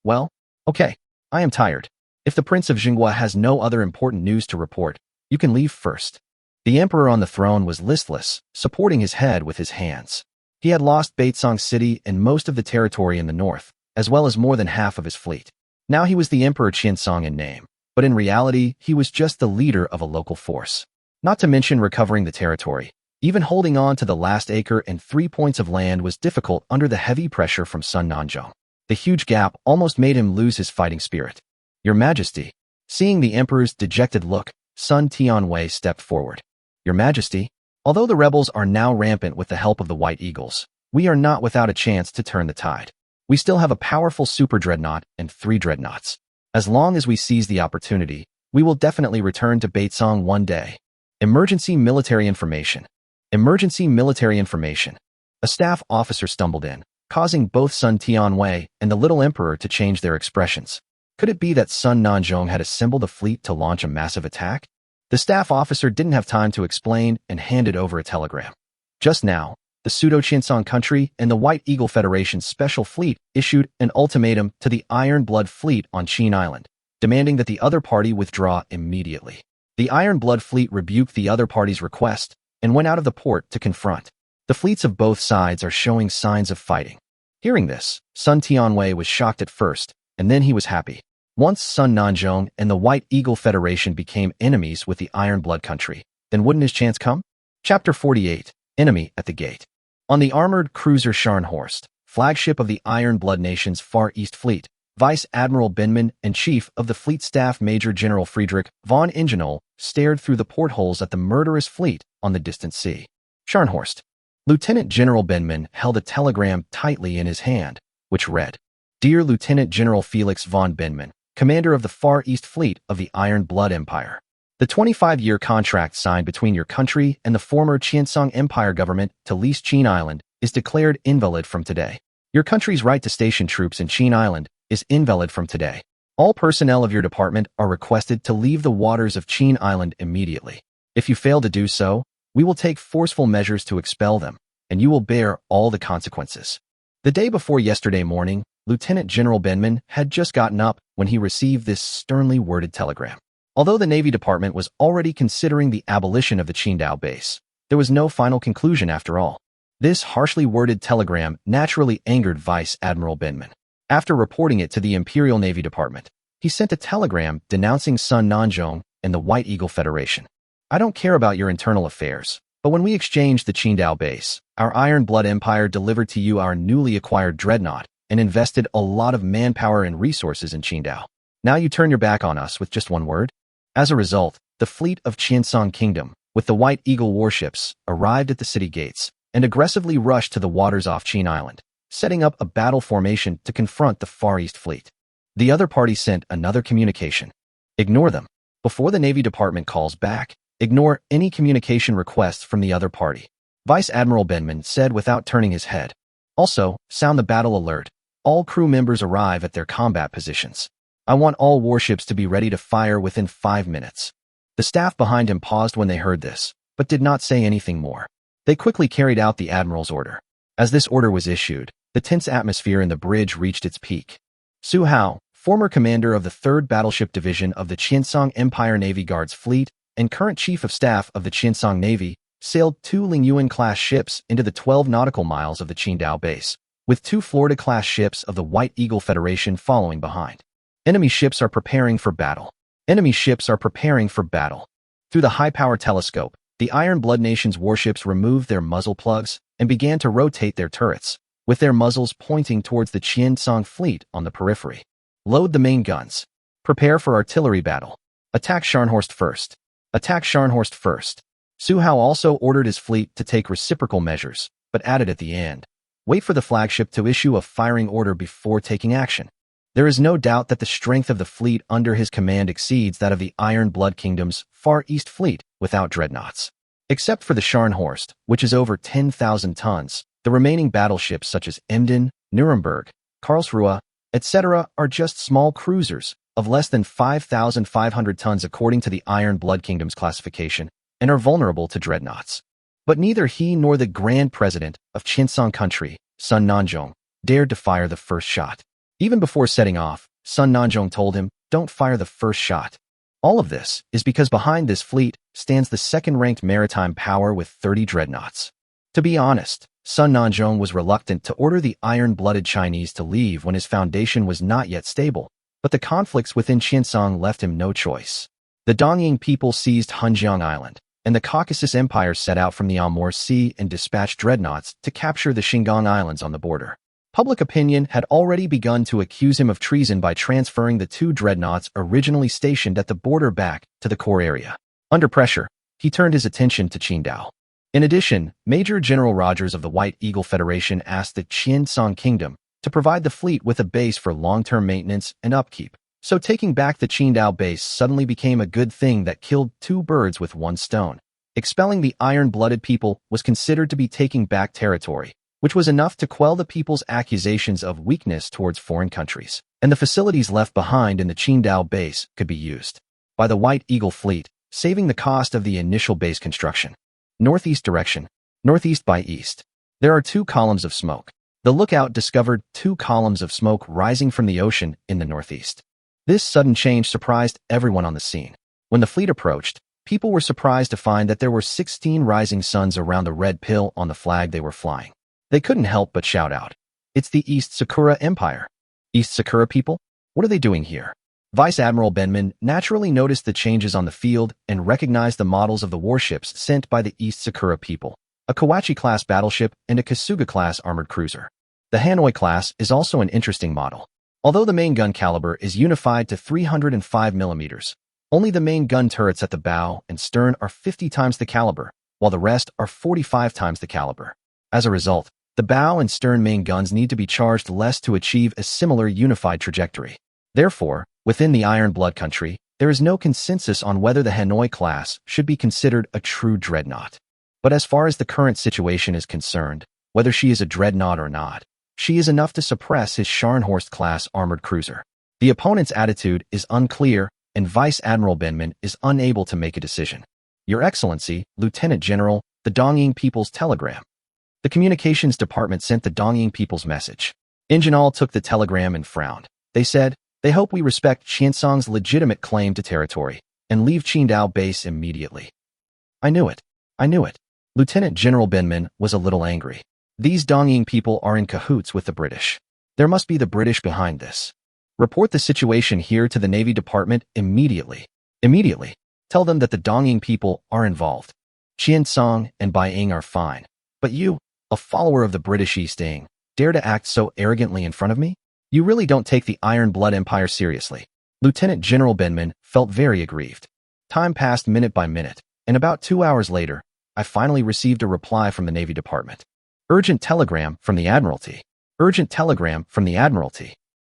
Well, okay, I am tired. If the Prince of Jinghua has no other important news to report, you can leave first. The emperor on the throne was listless, supporting his head with his hands. He had lost Baitsong City and most of the territory in the north, as well as more than half of his fleet. Now he was the Emperor Qiancang in name, but in reality, he was just the leader of a local force. Not to mention recovering the territory. Even holding on to the last acre and 3 points of land was difficult under the heavy pressure from Sun Nanzhong. The huge gap almost made him lose his fighting spirit. Your Majesty. Seeing the emperor's dejected look, Sun Tianwei stepped forward. Your Majesty, although the rebels are now rampant with the help of the White Eagles, we are not without a chance to turn the tide. We still have a powerful super dreadnought and 3 dreadnoughts. As long as we seize the opportunity, we will definitely return to Baitsong one day. Emergency military information. Emergency military information. A staff officer stumbled in, causing both Sun Tianwei and the little emperor to change their expressions. Could it be that Sun Nanzhong had assembled a fleet to launch a massive attack? The staff officer didn't have time to explain and handed over a telegram. Just now, the Pseudo-Qiancang country and the White Eagle Federation's special fleet issued an ultimatum to the Iron Blood fleet on Qin Island, demanding that the other party withdraw immediately. The Iron Blood fleet rebuked the other party's request and went out of the port to confront. The fleets of both sides are showing signs of fighting. Hearing this, Sun Tianwei was shocked at first, and then he was happy. Once Sun Nanzhong and the White Eagle Federation became enemies with the Iron Blood country, then wouldn't his chance come? Chapter 48, Enemy at the Gate. On the armored cruiser Scharnhorst, flagship of the Iron Blood Nation's Far East Fleet, Vice Admiral Binman and Chief of the Fleet Staff Major General Friedrich von Ingenol stared through the portholes at the murderous fleet on the distant sea. Scharnhorst. Lieutenant General Binman held a telegram tightly in his hand, which read, Dear Lieutenant General Felix von Binman, Commander of the Far East Fleet of the Iron Blood Empire. The 25-year contract signed between your country and the former Qiancang Empire government to lease Qin Island is declared invalid from today. Your country's right to station troops in Qin Island is invalid from today. All personnel of your department are requested to leave the waters of Qin Island immediately. If you fail to do so, we will take forceful measures to expel them, and you will bear all the consequences. The day before yesterday morning, Lieutenant General Binman had just gotten up when he received this sternly worded telegram. Although the Navy Department was already considering the abolition of the Qingdao base, there was no final conclusion after all. This harshly worded telegram naturally angered Vice Admiral Binman. After reporting it to the Imperial Navy Department, he sent a telegram denouncing Sun Nanzhong and the White Eagle Federation. I don't care about your internal affairs, but when we exchange the Qingdao base, Our Iron Blood Empire delivered to you our newly acquired dreadnought and invested a lot of manpower and resources in Qingdao. Now you turn your back on us with just one word? As a result, the fleet of Qiancang Kingdom, with the White Eagle warships, arrived at the city gates and aggressively rushed to the waters off Taixi Island, setting up a battle formation to confront the Far East Fleet. The other party sent another communication. Ignore them. Before the Navy Department calls back, ignore any communication requests from the other party, Vice Admiral Benman said without turning his head. Also, sound the battle alert. All crew members arrive at their combat positions. I want all warships to be ready to fire within 5 minutes. The staff behind him paused when they heard this, but did not say anything more. They quickly carried out the Admiral's order. As this order was issued, the tense atmosphere in the bridge reached its peak. Su Hao, former commander of the 3rd Battleship Division of the Qiancang Empire Navy Guards Fleet and current Chief of Staff of the Qiancang Navy, sailed 2 Lingyuan-class ships into the 12 nautical miles of the Qingdao base, with 2 Florida-class ships of the White Eagle Federation following behind. Enemy ships are preparing for battle. Enemy ships are preparing for battle. Through the high-power telescope, the Iron Blood Nation's warships removed their muzzle plugs and began to rotate their turrets, with their muzzles pointing towards the Qiancang fleet on the periphery. Load the main guns. Prepare for artillery battle. Attack Scharnhorst first. Attack Scharnhorst first. Su Hao also ordered his fleet to take reciprocal measures, but added at the end, wait for the flagship to issue a firing order before taking action. There is no doubt that the strength of the fleet under his command exceeds that of the Iron Blood Kingdom's Far East Fleet without dreadnoughts. Except for the Scharnhorst, which is over 10,000 tons, the remaining battleships such as Emden, Nuremberg, Karlsruhe, etc. are just small cruisers of less than 5,500 tons according to the Iron Blood Kingdom's classification, and are vulnerable to dreadnoughts. But neither he nor the Grand President of Qiancang Country, Sun Nanzhong, dared to fire the first shot. Even before setting off, Sun Nanzhong told him, don't fire the first shot. All of this is because behind this fleet stands the second-ranked maritime power with 30 dreadnoughts. To be honest, Sun Nanzhong was reluctant to order the iron-blooded Chinese to leave when his foundation was not yet stable, but the conflicts within Qiancang left him no choice. The Dongying people seized Hunjiang Island, and the Caucasus Empire set out from the Amur Sea and dispatched dreadnoughts to capture the Xingang Islands on the border. Public opinion had already begun to accuse him of treason by transferring the 2 dreadnoughts originally stationed at the border back to the core area. Under pressure, he turned his attention to Qingdao. In addition, Major General Rogers of the White Eagle Federation asked the Qiancang Kingdom to provide the fleet with a base for long-term maintenance and upkeep. So taking back the Qingdao base suddenly became a good thing that killed 2 birds with 1 stone. Expelling the iron-blooded people was considered to be taking back territory, which was enough to quell the people's accusations of weakness towards foreign countries, and the facilities left behind in the Qingdao base could be used by the White Eagle fleet, saving the cost of the initial base construction. Northeast direction, northeast by east. There are 2 columns of smoke. The lookout discovered 2 columns of smoke rising from the ocean in the northeast. This sudden change surprised everyone on the scene. When the fleet approached, people were surprised to find that there were 16 rising suns around the red pill on the flag they were flying. They couldn't help but shout out, "It's the East Sakura Empire." East Sakura people? What are they doing here? Vice Admiral Benman naturally noticed the changes on the field and recognized the models of the warships sent by the East Sakura people, a Kawachi-class battleship and a Kasuga-class armored cruiser. The Hanoi class is also an interesting model. Although the main gun caliber is unified to 305 mm, only the main gun turrets at the bow and stern are 50 times the caliber, while the rest are 45 times the caliber. As a result, the bow and stern main guns need to be charged less to achieve a similar unified trajectory. Therefore, within the Iron Blood country, there is no consensus on whether the Hanoi class should be considered a true dreadnought. But as far as the current situation is concerned, whether she is a dreadnought or not, she is enough to suppress his Scharnhorst-class armored cruiser. The opponent's attitude is unclear, and Vice Admiral Benman is unable to make a decision. Your Excellency, Lieutenant General, the Dongying People's telegram. The communications department sent the Dongying People's message. Ingenal took the telegram and frowned. They said, they hope we respect Qiancang's legitimate claim to territory and leave Qingdao base immediately. I knew it. I knew it. Lieutenant General Benman was a little angry. These Dongying people are in cahoots with the British. There must be the British behind this. Report the situation here to the Navy Department immediately. Immediately. Tell them that the Dongying people are involved. Qiancang and Beiying are fine. But you, a follower of the British East Ing, dare to act so arrogantly in front of me? You really don't take the Iron Blood Empire seriously. Lieutenant General Benman felt very aggrieved. Time passed minute by minute, and about 2 hours later, I finally received a reply from the Navy Department. Urgent telegram from the Admiralty. Urgent telegram from the Admiralty.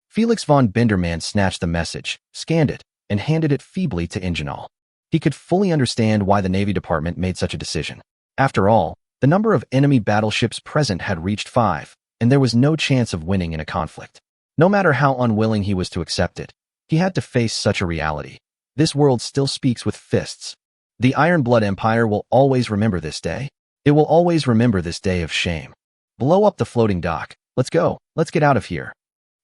Felix von Binderman snatched the message, scanned it, and handed it feebly to Ingenol. He could fully understand why the Navy Department made such a decision. After all, the number of enemy battleships present had reached 5, and there was no chance of winning in a conflict. No matter how unwilling he was to accept it, he had to face such a reality. This world still speaks with fists. The Iron Blood Empire will always remember this day. It will always remember this day of shame. Blow up the floating dock. Let's go. Let's get out of here.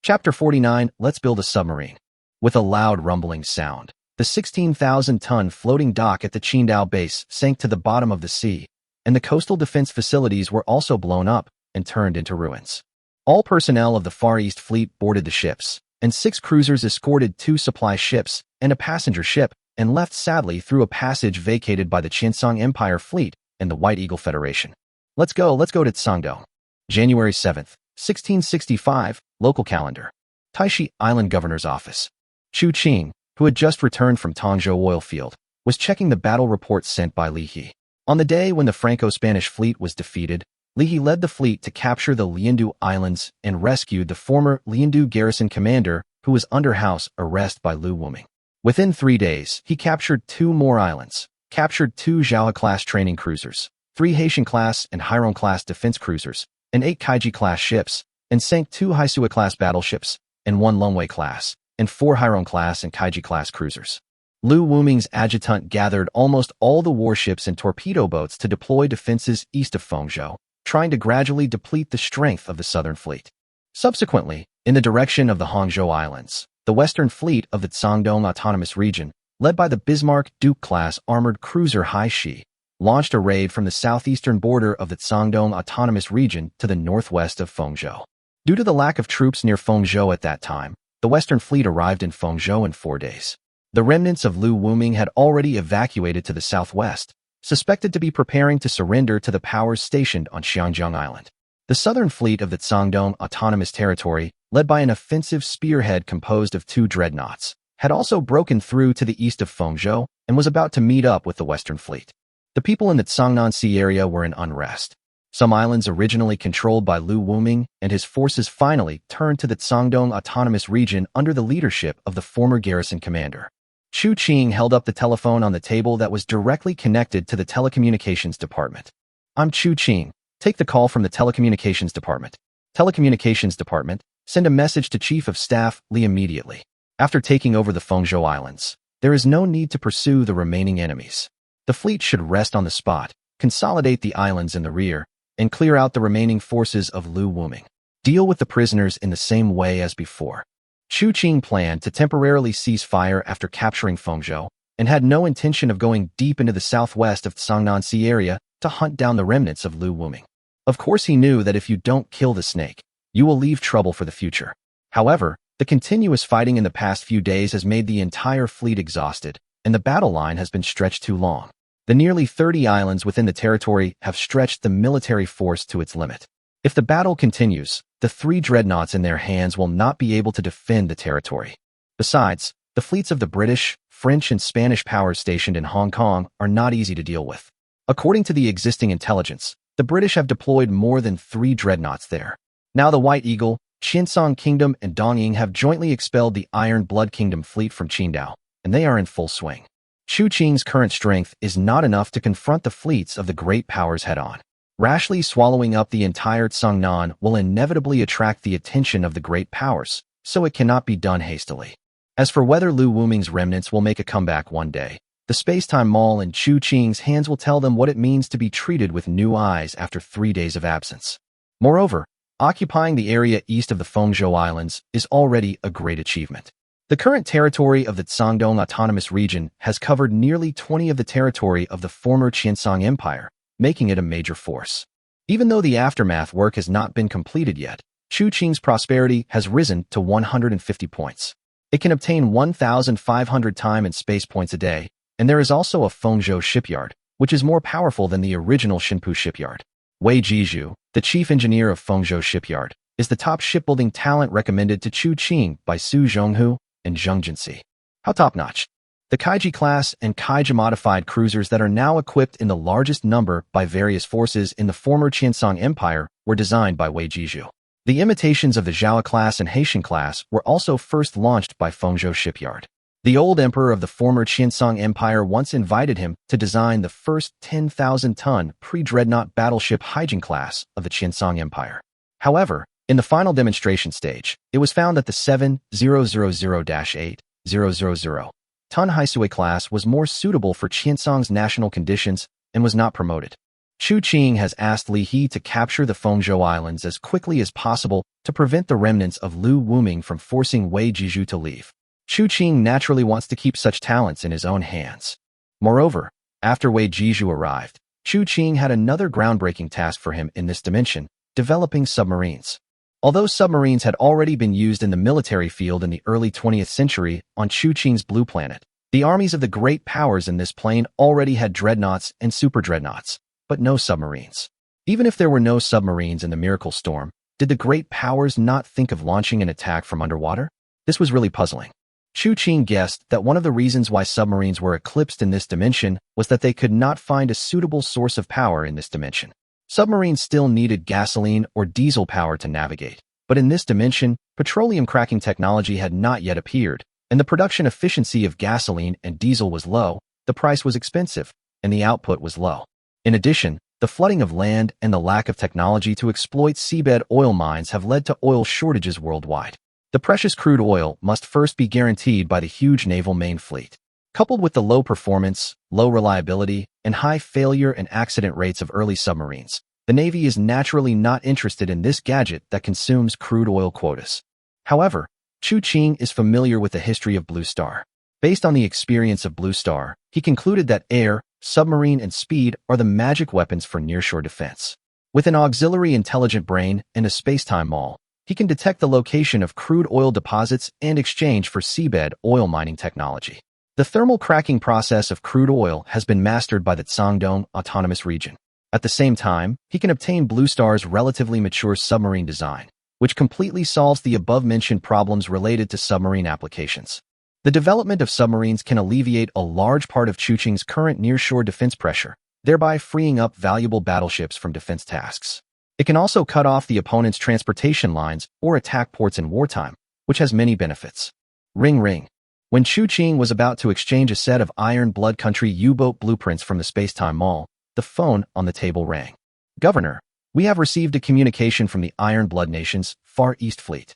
Chapter 49, Let's Build a Submarine. With a loud rumbling sound, the 16,000-ton floating dock at the Qingdao base sank to the bottom of the sea, and the coastal defense facilities were also blown up and turned into ruins. All personnel of the Far East Fleet boarded the ships, and 6 cruisers escorted 2 supply ships and a passenger ship and left sadly through a passage vacated by the Qiancang Empire Fleet and the White Eagle Federation. Let's go to Tsangdo. January 7th, 1665, local calendar. Taixi Island Governor's Office. Chu Qing, who had just returned from Tongzhou oil field, was checking the battle reports sent by Li He. On the day when the Franco-Spanish fleet was defeated, Li He led the fleet to capture the Liandu Islands and rescued the former Liandu garrison commander who was under house arrest by Lu Wuming. Within 3 days, he captured 2 more islands, captured 2 Zhaohe-class training cruisers, 3 Haitian-class and Hairon-class defense cruisers, and 8 Kaiji-class ships, and sank 2 Haisua-class battleships, and 1 Lungwei-class, and 4 Hairon-class and Kaiji-class cruisers. Lu Wuming's adjutant gathered almost all the warships and torpedo boats to deploy defenses east of Fengzhou, trying to gradually deplete the strength of the southern fleet. Subsequently, in the direction of the Hangzhou Islands, the western fleet of the Tsangdong Autonomous Region, led by the Bismarck Duke-class armored cruiser Haishi, launched a raid from the southeastern border of the Tsangdong Autonomous Region to the northwest of Fengzhou. Due to the lack of troops near Fengzhou at that time, the western fleet arrived in Fengzhou in 4 days. The remnants of Lu Wuming had already evacuated to the southwest, suspected to be preparing to surrender to the powers stationed on Qiancang Island. The southern fleet of the Tsangdong Autonomous Territory, led by an offensive spearhead composed of 2 dreadnoughts, had also broken through to the east of Fengzhou and was about to meet up with the western fleet. The people in the Tsangnan Sea area were in unrest. Some islands originally controlled by Lu Wuming and his forces finally turned to the Tsangdong Autonomous Region under the leadership of the former garrison commander. Chu Qing held up the telephone on the table that was directly connected to the telecommunications department. I'm Chu Qing. Take the call from the telecommunications department. Telecommunications department, send a message to Chief of Staff Li immediately. After taking over the Fengzhou Islands, there is no need to pursue the remaining enemies. The fleet should rest on the spot, consolidate the islands in the rear, and clear out the remaining forces of Lu Wuming. Deal with the prisoners in the same way as before. Chu Qing planned to temporarily cease fire after capturing Fengzhou, and had no intention of going deep into the southwest of Tsangnan Sea area to hunt down the remnants of Lu Wuming. Of course he knew that if you don't kill the snake, you will leave trouble for the future. However, the continuous fighting in the past few days has made the entire fleet exhausted, and the battle line has been stretched too long. The nearly 30 islands within the territory have stretched the military force to its limit. If the battle continues, the 3 dreadnoughts in their hands will not be able to defend the territory. Besides, the fleets of the British, French, and Spanish powers stationed in Hong Kong are not easy to deal with. According to the existing intelligence, the British have deployed more than 3 dreadnoughts there. Now the White Eagle, Qiancang Kingdom, and Dongying have jointly expelled the Iron Blood Kingdom fleet from Qingdao, and they are in full swing. Chu Qing's current strength is not enough to confront the fleets of the great powers head-on. Rashly swallowing up the entire Tsangnan will inevitably attract the attention of the great powers, so it cannot be done hastily. As for whether Lu Wuming's remnants will make a comeback one day, the Spacetime Mall in Chu Qing's hands will tell them what it means to be treated with new eyes after 3 days of absence. Moreover, occupying the area east of the Fengzhou Islands is already a great achievement. The current territory of the Tsangdong Autonomous Region has covered nearly 20 of the territory of the former Qiancang Empire, making it a major force. Even though the aftermath work has not been completed yet, Chu Qing's prosperity has risen to 150 points. It can obtain 1,500 time and space points a day, and there is also a Fengzhou shipyard, which is more powerful than the original Shinpu shipyard. Wei Jizhu, the chief engineer of Fengzhou shipyard, is the top shipbuilding talent recommended to Chu Qing by Su Zhonghu and Zheng Jinxi. How top-notch? The Kaiji class and Kaiji modified cruisers that are now equipped in the largest number by various forces in the former Qiancang Empire were designed by Wei Jizhu. The imitations of the Zhao class and Haitian class were also first launched by Fengzhou shipyard. The old emperor of the former Qiancang Empire once invited him to design the first 10,000-ton pre-dreadnought battleship Haijin class of the Qiancang Empire. However, in the final demonstration stage, it was found that the 7,000-8,000-ton Haisui class was more suitable for Qiancang's national conditions and was not promoted. Chu Qing has asked Li He to capture the Fengzhou Islands as quickly as possible to prevent the remnants of Lu Wuming from forcing Wei Jizhu to leave. Chu Qing naturally wants to keep such talents in his own hands. Moreover, after Wei Jizhu arrived, Chu Qing had another groundbreaking task for him in this dimension, developing submarines. Although submarines had already been used in the military field in the early 20th century on Chu Qing's blue planet, the armies of the great powers in this plane already had dreadnoughts and super-dreadnoughts, but no submarines. Even if there were no submarines in the Miracle Storm, did the great powers not think of launching an attack from underwater? This was really puzzling. Chu Qing guessed that one of the reasons why submarines were eclipsed in this dimension was that they could not find a suitable source of power in this dimension. Submarines still needed gasoline or diesel power to navigate, but in this dimension, petroleum cracking technology had not yet appeared, and the production efficiency of gasoline and diesel was low, the price was expensive, and the output was low. In addition, the flooding of land and the lack of technology to exploit seabed oil mines have led to oil shortages worldwide. The precious crude oil must first be guaranteed by the huge naval main fleet. Coupled with the low performance, low reliability, and high failure and accident rates of early submarines, the Navy is naturally not interested in this gadget that consumes crude oil quotas. However, Chu Qing is familiar with the history of Blue Star. Based on the experience of Blue Star, he concluded that air, submarine, and speed are the magic weapons for nearshore defense. With an auxiliary intelligent brain and a spacetime mall, he can detect the location of crude oil deposits and exchange for seabed oil mining technology. The thermal cracking process of crude oil has been mastered by the Guangdong Autonomous Region. At the same time, he can obtain Blue Star's relatively mature submarine design, which completely solves the above-mentioned problems related to submarine applications. The development of submarines can alleviate a large part of Chu Qing's current nearshore defense pressure, thereby freeing up valuable battleships from defense tasks. It can also cut off the opponent's transportation lines or attack ports in wartime, which has many benefits. Ring ring. When Chu Qing was about to exchange a set of Iron Blood Country U-boat blueprints from the Spacetime Mall, the phone on the table rang. Governor, we have received a communication from the Iron Blood Nation's Far East Fleet.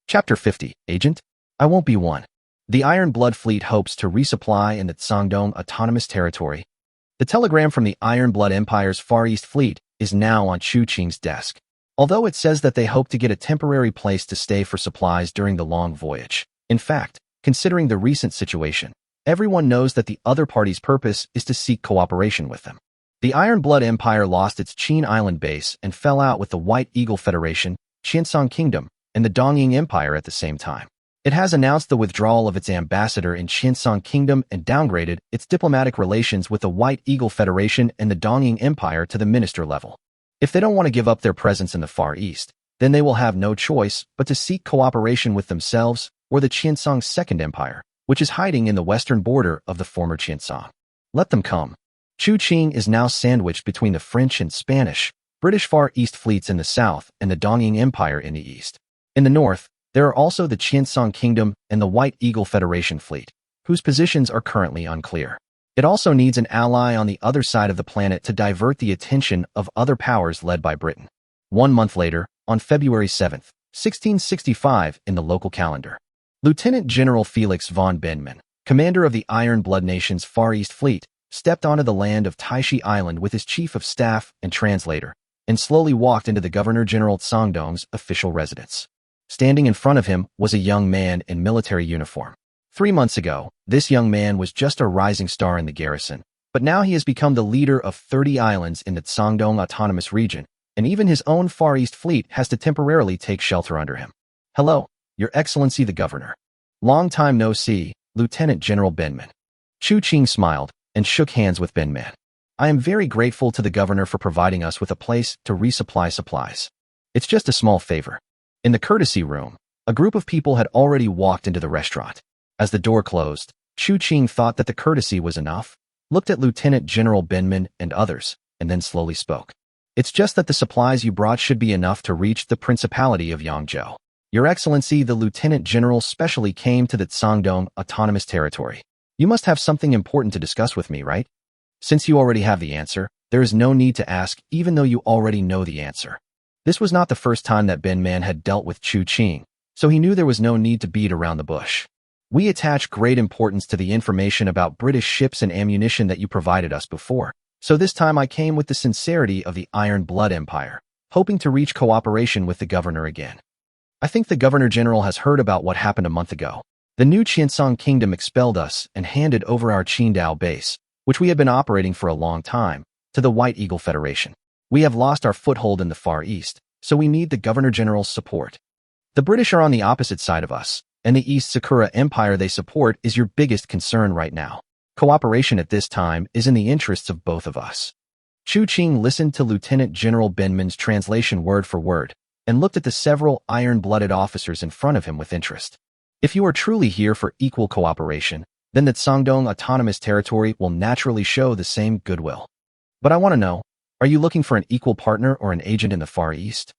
Chapter 50, Agent? I won't be one. The Iron Blood Fleet hopes to resupply in the Guangdong Autonomous Territory. The telegram from the Iron Blood Empire's Far East Fleet is now on Chu Qing's desk. Although it says that they hope to get a temporary place to stay for supplies during the long voyage. In fact, considering the recent situation, everyone knows that the other party's purpose is to seek cooperation with them. The Iron Blood Empire lost its Qin Island base and fell out with the White Eagle Federation, Qiancang Kingdom, and the Dongying Empire at the same time. It has announced the withdrawal of its ambassador in Qiancang Kingdom and downgraded its diplomatic relations with the White Eagle Federation and the Dongying Empire to the minister level. If they don't want to give up their presence in the Far East, then they will have no choice but to seek cooperation with themselves or the Qiancang Second Empire, which is hiding in the western border of the former Qiancang. Let them come. Chu Qing is now sandwiched between the French and Spanish, British Far East fleets in the south and the Dongying Empire in the east. In the north, there are also the Qiancang Kingdom and the White Eagle Federation fleet, whose positions are currently unclear. It also needs an ally on the other side of the planet to divert the attention of other powers led by Britain. 1 month later, on February 7, 1665, in the local calendar, Lieutenant General Felix von Benman, commander of the Iron Blood Nation's Far East Fleet, stepped onto the land of Taixi Island with his chief of staff and translator, and slowly walked into the Governor-General Guangdong's official residence. Standing in front of him was a young man in military uniform. 3 months ago, this young man was just a rising star in the garrison, but now he has become the leader of 30 islands in the Guangdong Autonomous Region, and even his own Far East Fleet has to temporarily take shelter under him. Hello, Your Excellency the Governor. Long time no see, Lieutenant General Benman. Chu Qing smiled and shook hands with Benman. I am very grateful to the governor for providing us with a place to resupply supplies. It's just a small favor. In the courtesy room, a group of people had already walked into the restaurant. As the door closed, Qiancang thought that the courtesy was enough, looked at Lieutenant General Binman and others, and then slowly spoke. It's just that the supplies you brought should be enough to reach the Principality of Yangzhou. Your Excellency, the Lieutenant General specially came to the Shandong Autonomous Territory. You must have something important to discuss with me, right? Since you already have the answer, there is no need to ask even though you already know the answer. This was not the first time that Binman had dealt with Qiancang, so he knew there was no need to beat around the bush. We attach great importance to the information about British ships and ammunition that you provided us before, so this time I came with the sincerity of the Iron Blood Empire, hoping to reach cooperation with the governor again. I think the Governor-General has heard about what happened a month ago. The new Qiancang Kingdom expelled us and handed over our Qingdao base, which we had been operating for a long time, to the White Eagle Federation. We have lost our foothold in the Far East, so we need the Governor-General's support. The British are on the opposite side of us, and the East Sakura Empire they support is your biggest concern right now. Cooperation at this time is in the interests of both of us. Qiancang listened to Lieutenant General Binman's translation word for word, and looked at the several iron-blooded officers in front of him with interest. If you are truly here for equal cooperation, then the Shandong Autonomous Territory will naturally show the same goodwill. But I want to know, are you looking for an equal partner or an agent in the Far East?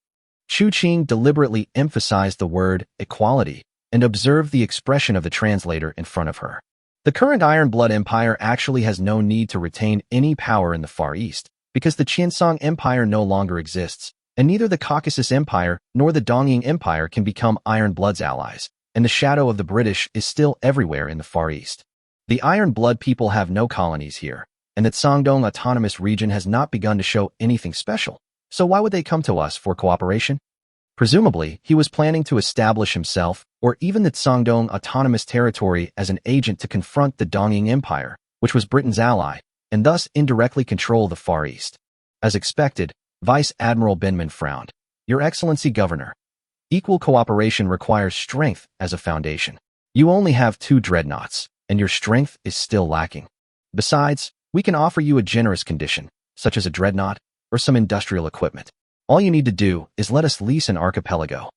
Qiancang deliberately emphasized the word equality and observed the expression of the translator in front of her. The current Iron Blood Empire actually has no need to retain any power in the Far East, because the Qiancang Empire no longer exists, and neither the Caucasus Empire nor the Dongying Empire can become Iron Blood's allies, and the shadow of the British is still everywhere in the Far East. The Iron Blood people have no colonies here, and the Shandong Autonomous Region has not begun to show anything special, so why would they come to us for cooperation? Presumably, he was planning to establish himself, or even the Shandong Autonomous Territory, as an agent to confront the Dongying Empire, which was Britain's ally, and thus indirectly control the Far East. As expected, Vice Admiral Binman frowned. Your Excellency Governor, equal cooperation requires strength as a foundation. You only have 2 dreadnoughts, and your strength is still lacking. Besides, we can offer you a generous condition, such as a dreadnought or some industrial equipment. All you need to do is let us lease an archipelago.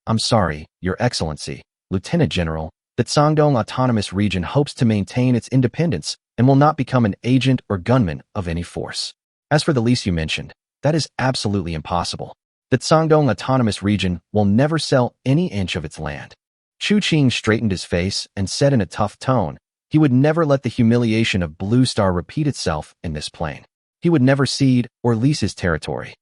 I'm sorry, Your Excellency, Lieutenant General, that Shandong Autonomous Region hopes to maintain its independence and will not become an agent or gunman of any force. As for the lease you mentioned, that is absolutely impossible. The Shandong Autonomous Region will never sell any inch of its land. Qiancang straightened his face and said in a tough tone, he would never let the humiliation of Blue Star repeat itself in this plane. He would never cede or lease his territory.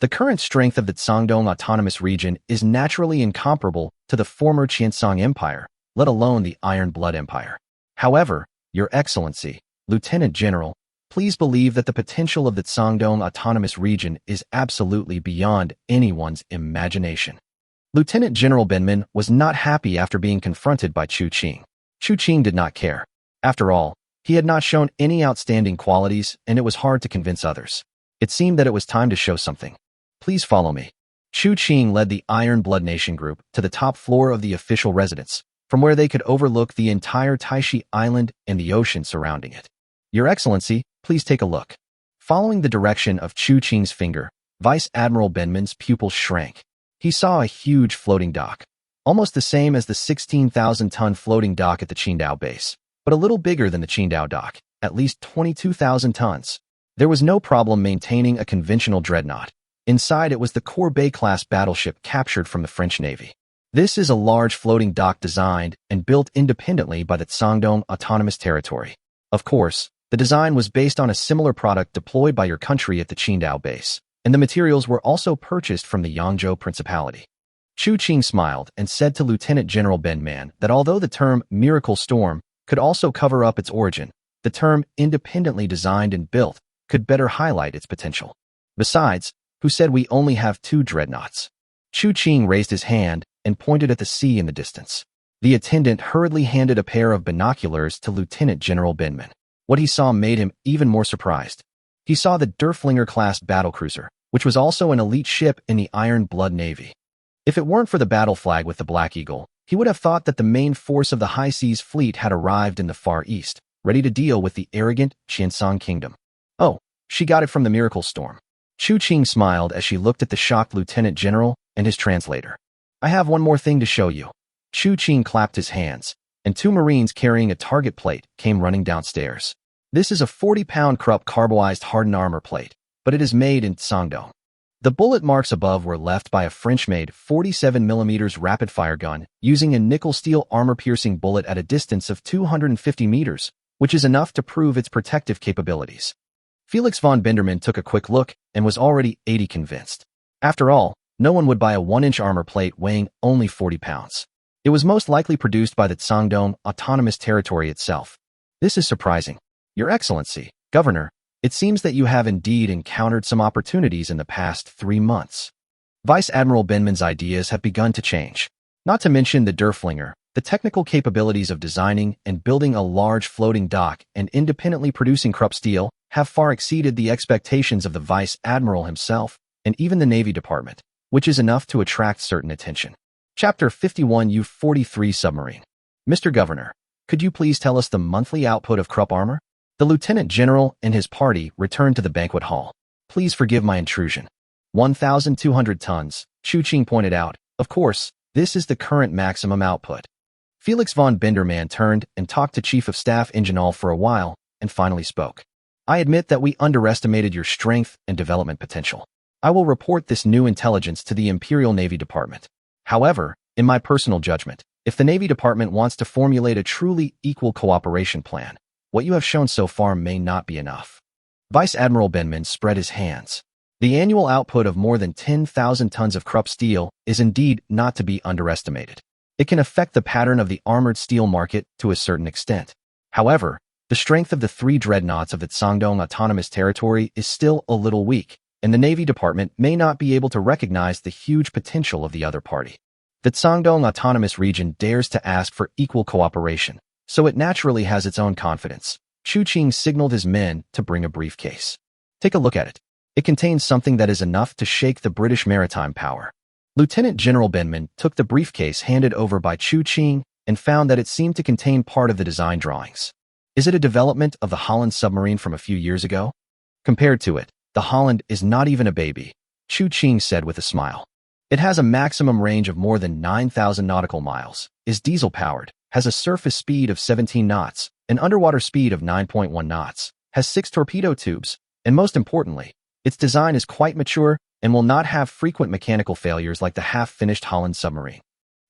The current strength of the Shandong Autonomous Region is naturally incomparable to the former Qiancang Empire, let alone the Iron Blood Empire. However, Your Excellency, Lieutenant General, please believe that the potential of the Shandong Autonomous Region is absolutely beyond anyone's imagination. Lieutenant General Binman was not happy after being confronted by Qiancang. Qiancang did not care. After all, he had not shown any outstanding qualities, and it was hard to convince others. It seemed that it was time to show something. Please follow me. Qiancang led the Iron Blood Nation group to the top floor of the official residence, from where they could overlook the entire Taixi Island and the ocean surrounding it. Your Excellency, please take a look. Following the direction of Qiancang's finger, Vice Admiral Binman's pupils shrank. He saw a huge floating dock, almost the same as the 16,000-ton floating dock at the Qingdao base, but a little bigger than the Qingdao dock, at least 22,000 tons. There was no problem maintaining a conventional dreadnought. Inside it was the Corbeil-class battleship captured from the French Navy. This is a large floating dock designed and built independently by the Shandong Autonomous Territory. Of course, the design was based on a similar product deployed by your country at the Qingdao base, and the materials were also purchased from the Yangzhou Principality. Qiancang smiled and said to Lieutenant General Binman that although the term Miracle Storm could also cover up its origin, the term independently designed and built could better highlight its potential. Besides, who said we only have 2 dreadnoughts? Qiancang raised his hand and pointed at the sea in the distance. The attendant hurriedly handed a pair of binoculars to Lieutenant General Binman. What he saw made him even more surprised. He saw the Derflinger-class battlecruiser, which was also an elite ship in the Iron Blood Navy. If it weren't for the battle flag with the Black Eagle, he would have thought that the main force of the High Seas Fleet had arrived in the Far East, ready to deal with the arrogant Qiancang Kingdom. Oh, She got it from the Miracle Storm. Chu Qing smiled as she looked at the shocked Lieutenant General and his translator. I have one more thing to show you. Chu Qing clapped his hands, and two Marines carrying a target plate came running downstairs. This is a 40-pound Krupp carboized hardened armor plate, but it is made in Sangdong. The bullet marks above were left by a French-made 47mm rapid-fire gun using a nickel-steel armor-piercing bullet at a distance of 250 meters, which is enough to prove its protective capabilities. Felix von Binderman took a quick look and was already 80 convinced. After all, no one would buy a 1-inch armor plate weighing only 40 pounds. It was most likely produced by the Sangdong Autonomous Territory itself. This is surprising. Your Excellency, Governor, it seems that you have indeed encountered some opportunities in the past 3 months. Vice Admiral Binman's ideas have begun to change. Not to mention the Derflinger, the technical capabilities of designing and building a large floating dock and independently producing Krupp steel have far exceeded the expectations of the Vice Admiral himself and even the Navy Department, which is enough to attract certain attention. Chapter 51 U-43 Submarine. Mr. Governor, could you please tell us the monthly output of Krupp armor? The Lieutenant General and his party returned to the banquet hall. Please forgive my intrusion. 1,200 tons, Chu Qing pointed out. Of course, this is the current maximum output. Felix von Binderman turned and talked to Chief of Staff Ingenol for a while and finally spoke. I admit that we underestimated your strength and development potential. I will report this new intelligence to the Imperial Navy Department. However, in my personal judgment, if the Navy Department wants to formulate a truly equal cooperation plan, what you have shown so far may not be enough. Vice Admiral Binman spread his hands. The annual output of more than 10,000 tons of Krupp steel is indeed not to be underestimated. It can affect the pattern of the armored steel market to a certain extent. However, the strength of the 3 dreadnoughts of the Sangdong Autonomous Territory is still a little weak, and the Navy Department may not be able to recognize the huge potential of the other party. The Sangdong Autonomous Region dares to ask for equal cooperation, so it naturally has its own confidence. Chu Qing signaled his men to bring a briefcase. Take a look at it. It contains something that is enough to shake the British maritime power. Lieutenant General Binman took the briefcase handed over by Chu Qing and found that it seemed to contain part of the design drawings. Is it a development of the Holland submarine from a few years ago? Compared to it, the Holland is not even a baby, Chu Qing said with a smile. It has a maximum range of more than 9,000 nautical miles, is diesel-powered, has a surface speed of 17 knots, an underwater speed of 9.1 knots, has 6 torpedo tubes, and most importantly, its design is quite mature and will not have frequent mechanical failures like the half-finished Holland submarine.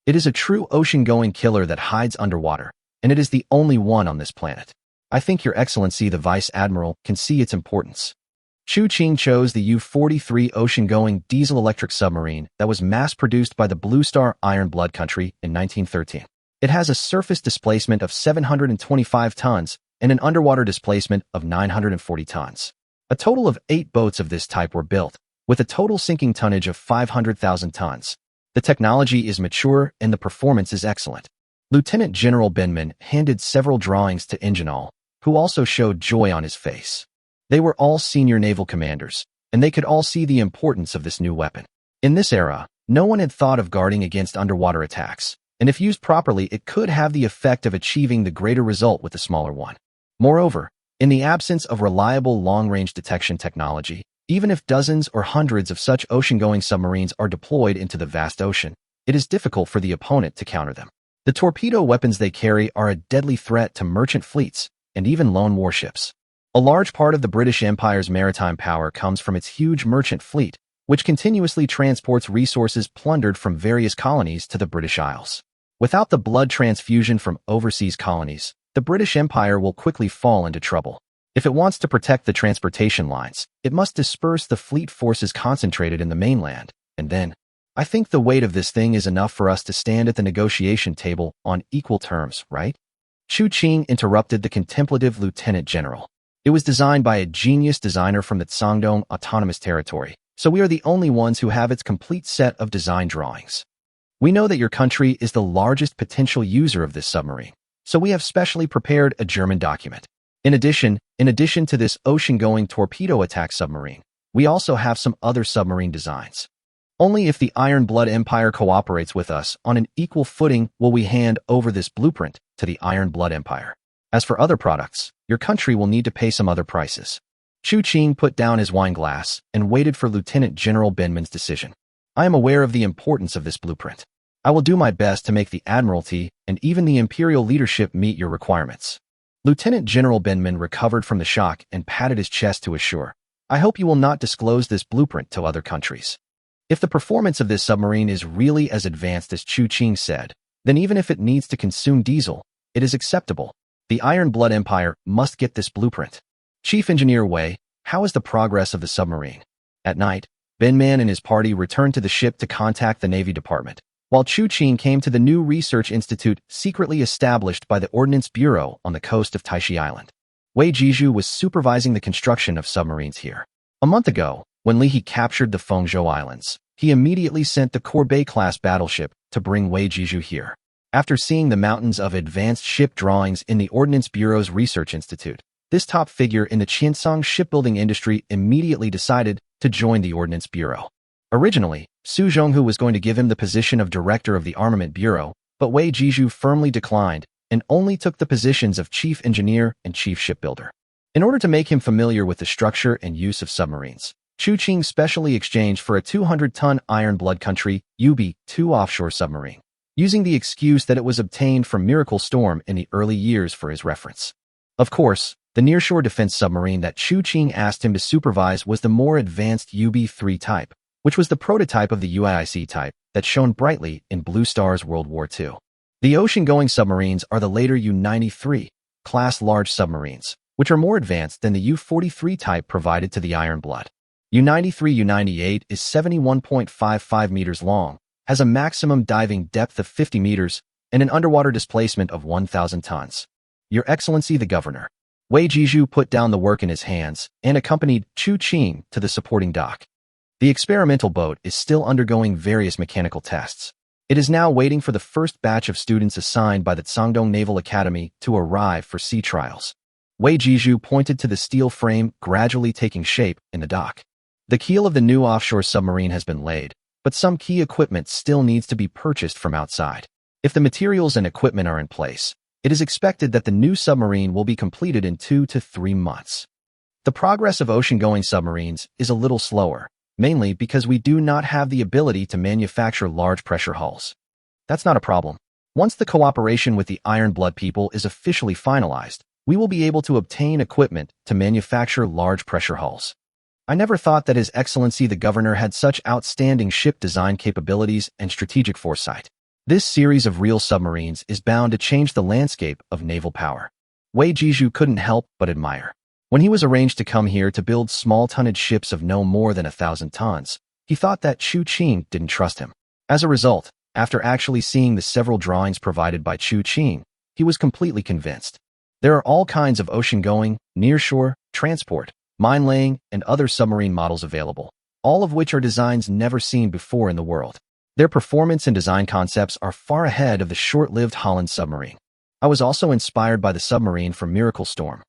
It is a true ocean-going killer that hides underwater, and it is the only one on this planet. I think Your Excellency the Vice Admiral can see its importance. Chu Qing chose the U-43 ocean-going diesel-electric submarine that was mass-produced by the Blue Star Iron Blood country in 1913. It has a surface displacement of 725 tons and an underwater displacement of 940 tons. A total of 8 boats of this type were built, with a total sinking tonnage of 500,000 tons. The technology is mature and the performance is excellent. Lieutenant General Binman handed several drawings to Ingenol, who also showed joy on his face. They were all senior naval commanders, and they could all see the importance of this new weapon. In this era, no one had thought of guarding against underwater attacks, and if used properly, it could have the effect of achieving the greater result with the smaller one. Moreover, in the absence of reliable long-range detection technology, even if dozens or hundreds of such ocean-going submarines are deployed into the vast ocean, it is difficult for the opponent to counter them. The torpedo weapons they carry are a deadly threat to merchant fleets and even lone warships. A large part of the British Empire's maritime power comes from its huge merchant fleet, which continuously transports resources plundered from various colonies to the British Isles. Without the blood transfusion from overseas colonies, the British Empire will quickly fall into trouble. If it wants to protect the transportation lines, it must disperse the fleet forces concentrated in the mainland, and then, I think the weight of this thing is enough for us to stand at the negotiation table on equal terms, right? Chu Qing interrupted the contemplative Lieutenant General. It was designed by a genius designer from the Sangdong Autonomous Territory, so we are the only ones who have its complete set of design drawings. We know that your country is the largest potential user of this submarine, so we have specially prepared a German document. In addition to this ocean-going torpedo attack submarine, we also have some other submarine designs. Only if the Iron Blood Empire cooperates with us on an equal footing will we hand over this blueprint to the Iron Blood Empire. As for other products, your country will need to pay some other prices. Qing put down his wine glass and waited for Lieutenant General Benman's decision. I am aware of the importance of this blueprint. I will do my best to make the Admiralty and even the Imperial leadership meet your requirements. Lieutenant General Benman recovered from the shock and patted his chest to assure, I hope you will not disclose this blueprint to other countries. If the performance of this submarine is really as advanced as Qing said, then even if it needs to consume diesel, it is acceptable. The Iron Blood Empire must get this blueprint. Chief Engineer Wei, how is the progress of the submarine? At night, Benman and his party returned to the ship to contact the Navy Department, while Qing came to the new research institute secretly established by the Ordnance Bureau on the coast of Taixi Island. Wei Jizhu was supervising the construction of submarines here. A month ago, when Li He captured the Fengzhou Islands, he immediately sent the Corbeil-class battleship to bring Wei Jizhu here. After seeing the mountains of advanced ship drawings in the Ordnance Bureau's Research Institute, this top figure in the Qiancang shipbuilding industry immediately decided to join the Ordnance Bureau. Originally, Su Zhonghu was going to give him the position of director of the Armament Bureau, but Wei Jizhu firmly declined and only took the positions of chief engineer and chief shipbuilder. In order to make him familiar with the structure and use of submarines, Qing specially exchanged for a 200-ton Iron Blood Country UB-2 offshore submarine, using the excuse that it was obtained from Miracle Storm in the early years for his reference. Of course, the nearshore defense submarine that Qing asked him to supervise was the more advanced UB-3 type, which was the prototype of the UIC type that shone brightly in Blue Star's World War II. The ocean-going submarines are the later U-93 class large submarines, which are more advanced than the U-43 type provided to the Iron Blood. U-93 U-98 is 71.55 meters long, has a maximum diving depth of 50 meters, and an underwater displacement of 1,000 tons. Your Excellency the Governor. Wei Jizhu put down the work in his hands and accompanied Qing to the supporting dock. The experimental boat is still undergoing various mechanical tests. It is now waiting for the first batch of students assigned by the Sangdong Naval Academy to arrive for sea trials. Wei Jizhu pointed to the steel frame gradually taking shape in the dock. The keel of the new offshore submarine has been laid, but some key equipment still needs to be purchased from outside. If the materials and equipment are in place, it is expected that the new submarine will be completed in 2 to 3 months. The progress of ocean-going submarines is a little slower, mainly because we do not have the ability to manufacture large pressure hulls. That's not a problem. Once the cooperation with the Iron Blood people is officially finalized, we will be able to obtain equipment to manufacture large pressure hulls. I never thought that His Excellency the Governor had such outstanding ship design capabilities and strategic foresight. This series of real submarines is bound to change the landscape of naval power. Wei Jizhu couldn't help but admire. When he was arranged to come here to build small tonnage ships of no more than 1,000 tons, he thought that Qing didn't trust him. As a result, after actually seeing the several drawings provided by Qing, he was completely convinced. There are all kinds of ocean-going, nearshore, transport, mine-laying, and other submarine models available, all of which are designs never seen before in the world. Their performance and design concepts are far ahead of the short-lived Holland submarine. I was also inspired by the submarine from Miracle Storm.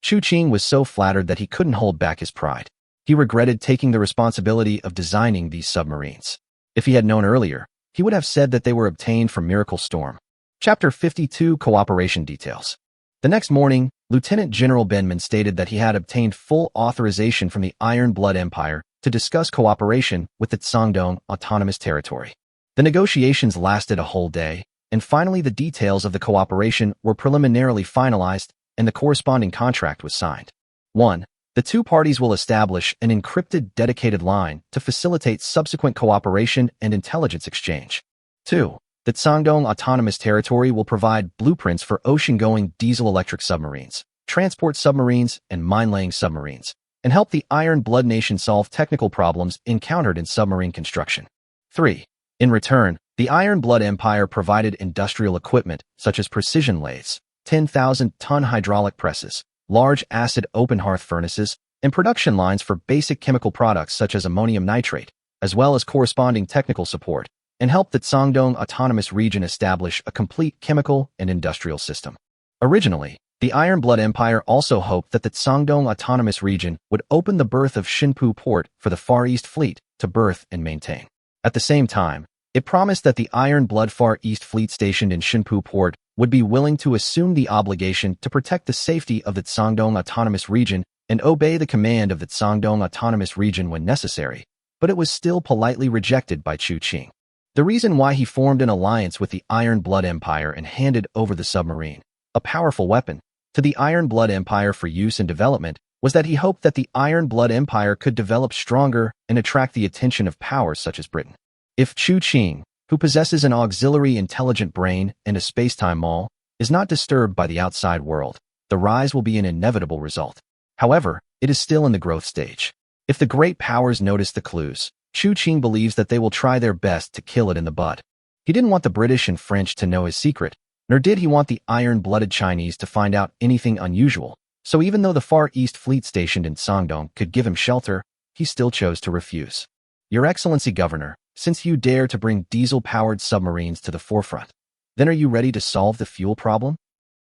Qing was so flattered that he couldn't hold back his pride. He regretted taking the responsibility of designing these submarines. If he had known earlier, he would have said that they were obtained from Miracle Storm. Chapter 52 Cooperation Details. The next morning, Lieutenant General Benman stated that he had obtained full authorization from the Iron Blood Empire to discuss cooperation with the Sangdong Autonomous Territory. The negotiations lasted a whole day, and finally the details of the cooperation were preliminarily finalized and the corresponding contract was signed. 1. The two parties will establish an encrypted dedicated line to facilitate subsequent cooperation and intelligence exchange. 2. The Sangdong Autonomous Territory will provide blueprints for ocean-going diesel-electric submarines, transport submarines, and mine-laying submarines, and help the Iron Blood Nation solve technical problems encountered in submarine construction. 3. In return, the Iron Blood Empire provided industrial equipment such as precision lathes, 10,000-ton hydraulic presses, large acid open hearth furnaces, and production lines for basic chemical products such as ammonium nitrate, as well as corresponding technical support, and help the Sangdong Autonomous Region establish a complete chemical and industrial system. Originally, the Iron Blood Empire also hoped that the Sangdong Autonomous Region would open the berth of Xinpu Port for the Far East Fleet to berth and maintain. At the same time, it promised that the Iron Blood Far East Fleet stationed in Xinpu Port would be willing to assume the obligation to protect the safety of the Sangdong Autonomous Region and obey the command of the Qiancang Autonomous Region when necessary, but it was still politely rejected by Qiancang. The reason why he formed an alliance with the Iron Blood Empire and handed over the submarine, a powerful weapon, to the Iron Blood Empire for use and development was that he hoped that the Iron Blood Empire could develop stronger and attract the attention of powers such as Britain. If Qiancang, who possesses an auxiliary intelligent brain and a space-time mall, is not disturbed by the outside world, the rise will be an inevitable result. However, it is still in the growth stage. If the great powers notice the clues, Qiancang believes that they will try their best to kill it in the bud. He didn't want the British and French to know his secret, nor did he want the iron-blooded Chinese to find out anything unusual. So even though the Far East Fleet stationed in Sangdong could give him shelter, he still chose to refuse. Your Excellency Governor, since you dare to bring diesel-powered submarines to the forefront, then are you ready to solve the fuel problem?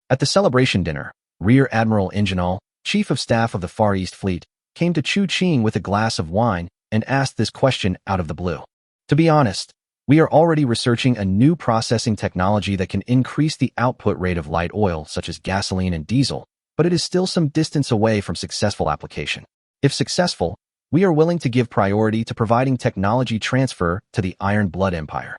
At the celebration dinner, Rear Admiral Ingenal, Chief of Staff of the Far East Fleet, came to Qiancang with a glass of wine and asked this question out of the blue. To be honest, we are already researching a new processing technology that can increase the output rate of light oil such as gasoline and diesel, but it is still some distance away from successful application. If successful, we are willing to give priority to providing technology transfer to the Iron Blood Empire.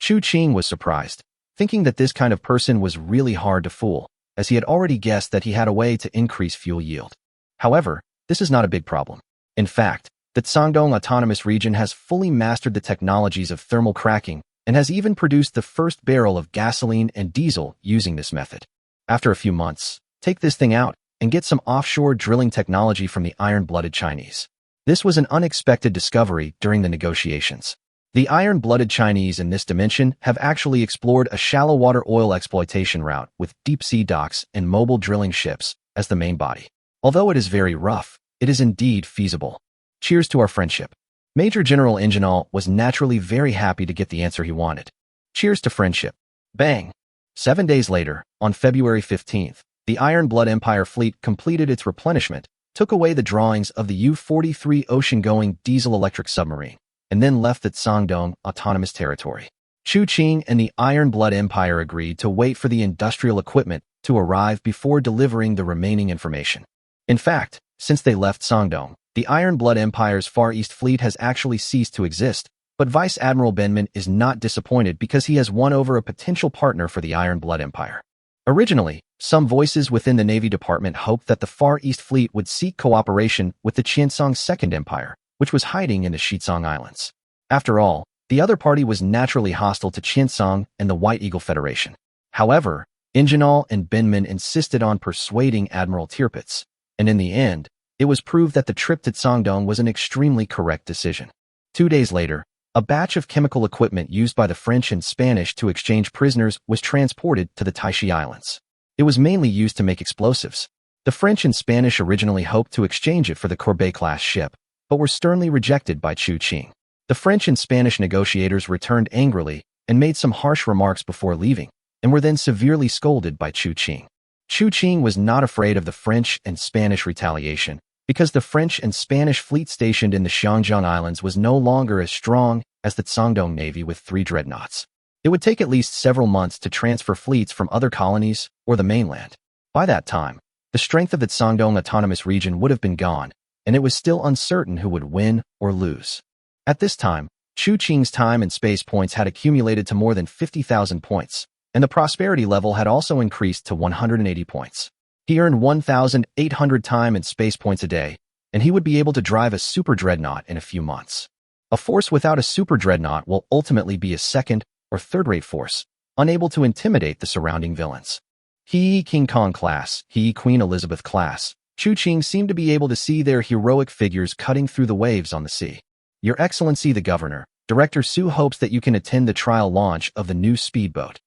Qiancang was surprised, thinking that this kind of person was really hard to fool, as he had already guessed that he had a way to increase fuel yield. However, this is not a big problem. In fact, the Sangdong Autonomous Region has fully mastered the technologies of thermal cracking and has even produced the first barrel of gasoline and diesel using this method. After a few months, take this thing out and get some offshore drilling technology from the iron-blooded Chinese. This was an unexpected discovery during the negotiations. The iron-blooded Chinese in this dimension have actually explored a shallow water oil exploitation route with deep-sea docks and mobile drilling ships as the main body. Although it is very rough, it is indeed feasible. Cheers to our friendship. Major General Ingenal was naturally very happy to get the answer he wanted. Cheers to friendship. Bang! 7 days later, on February 15th, the Iron Blood Empire fleet completed its replenishment, took away the drawings of the U-43 ocean-going diesel-electric submarine, and then left the Sangdong Autonomous Territory. Qiancang and the Iron Blood Empire agreed to wait for the industrial equipment to arrive before delivering the remaining information. In fact, since they left Sangdong, the Iron Blood Empire's Far East Fleet has actually ceased to exist, but Vice Admiral Benman is not disappointed because he has won over a potential partner for the Iron Blood Empire. Originally, some voices within the Navy Department hoped that the Far East Fleet would seek cooperation with the Qiancang Second Empire, which was hiding in the Taixi Islands. After all, the other party was naturally hostile to Qiancang and the White Eagle Federation. However, Ingenal and Benman insisted on persuading Admiral Tirpitz, and in the end, it was proved that the trip to Sangdong was an extremely correct decision. 2 days later, a batch of chemical equipment used by the French and Spanish to exchange prisoners was transported to the Taixi Islands. It was mainly used to make explosives. The French and Spanish originally hoped to exchange it for the Courbet-class ship, but were sternly rejected by Qiancang. The French and Spanish negotiators returned angrily and made some harsh remarks before leaving, and were then severely scolded by Qiancang. Qiancang was not afraid of the French and Spanish retaliation, because the French and Spanish fleet stationed in the Qiancang Islands was no longer as strong as the Sangdong Navy with 3 dreadnoughts. It would take at least several months to transfer fleets from other colonies or the mainland. By that time, the strength of the Sangdong Autonomous Region would have been gone, and it was still uncertain who would win or lose. At this time, Qiancang's time and space points had accumulated to more than 50,000 points, and the prosperity level had also increased to 180 points. He earned 1,800 time and space points a day, and he would be able to drive a super dreadnought in a few months. A force without a super dreadnought will ultimately be a second or third-rate force, unable to intimidate the surrounding villains. He King Kong class, he Queen Elizabeth class, Qiancang seemed to be able to see their heroic figures cutting through the waves on the sea. Your Excellency the Governor, Director Su hopes that you can attend the trial launch of the new speedboat.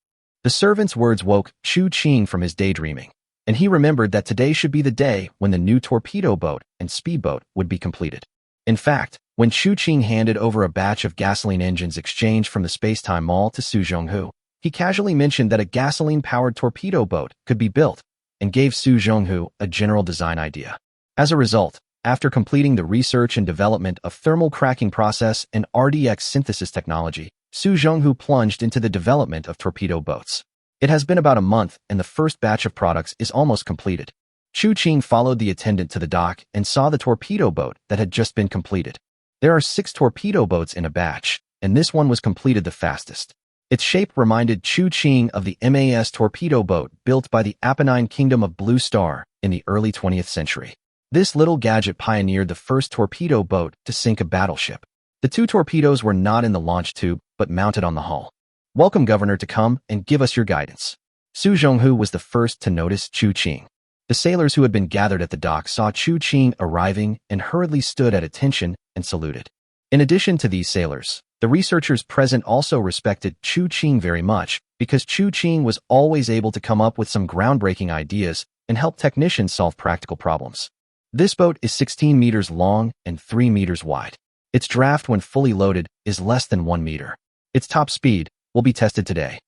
The servant's words woke Qiancang from his daydreaming, and he remembered that today should be the day when the new torpedo boat and speedboat would be completed. In fact, when Qiancang handed over a batch of gasoline engines exchanged from the Spacetime Mall to Su Zhonghu, he casually mentioned that a gasoline-powered torpedo boat could be built and gave Su Zhonghu a general design idea. As a result, after completing the research and development of thermal cracking process and RDX synthesis technology, Su Zhonghu plunged into the development of torpedo boats. It has been about a month and the first batch of products is almost completed. Chu Qing followed the attendant to the dock and saw the torpedo boat that had just been completed. There are 6 torpedo boats in a batch, and this one was completed the fastest. Its shape reminded Chu Qing of the MAS torpedo boat built by the Apennine Kingdom of Blue Star in the early 20th century. This little gadget pioneered the first torpedo boat to sink a battleship. The 2 torpedoes were not in the launch tube, but mounted on the hull. Welcome, Governor, to come and give us your guidance. Su Zhonghu was the first to notice Chu Qing. The sailors who had been gathered at the dock saw Chu Qing arriving and hurriedly stood at attention and saluted. In addition to these sailors, the researchers present also respected Chu Qing very much because Chu Qing was always able to come up with some groundbreaking ideas and help technicians solve practical problems. This boat is 16 meters long and 3 meters wide. Its draft when fully loaded is less than 1 meter. Its top speed will be tested today.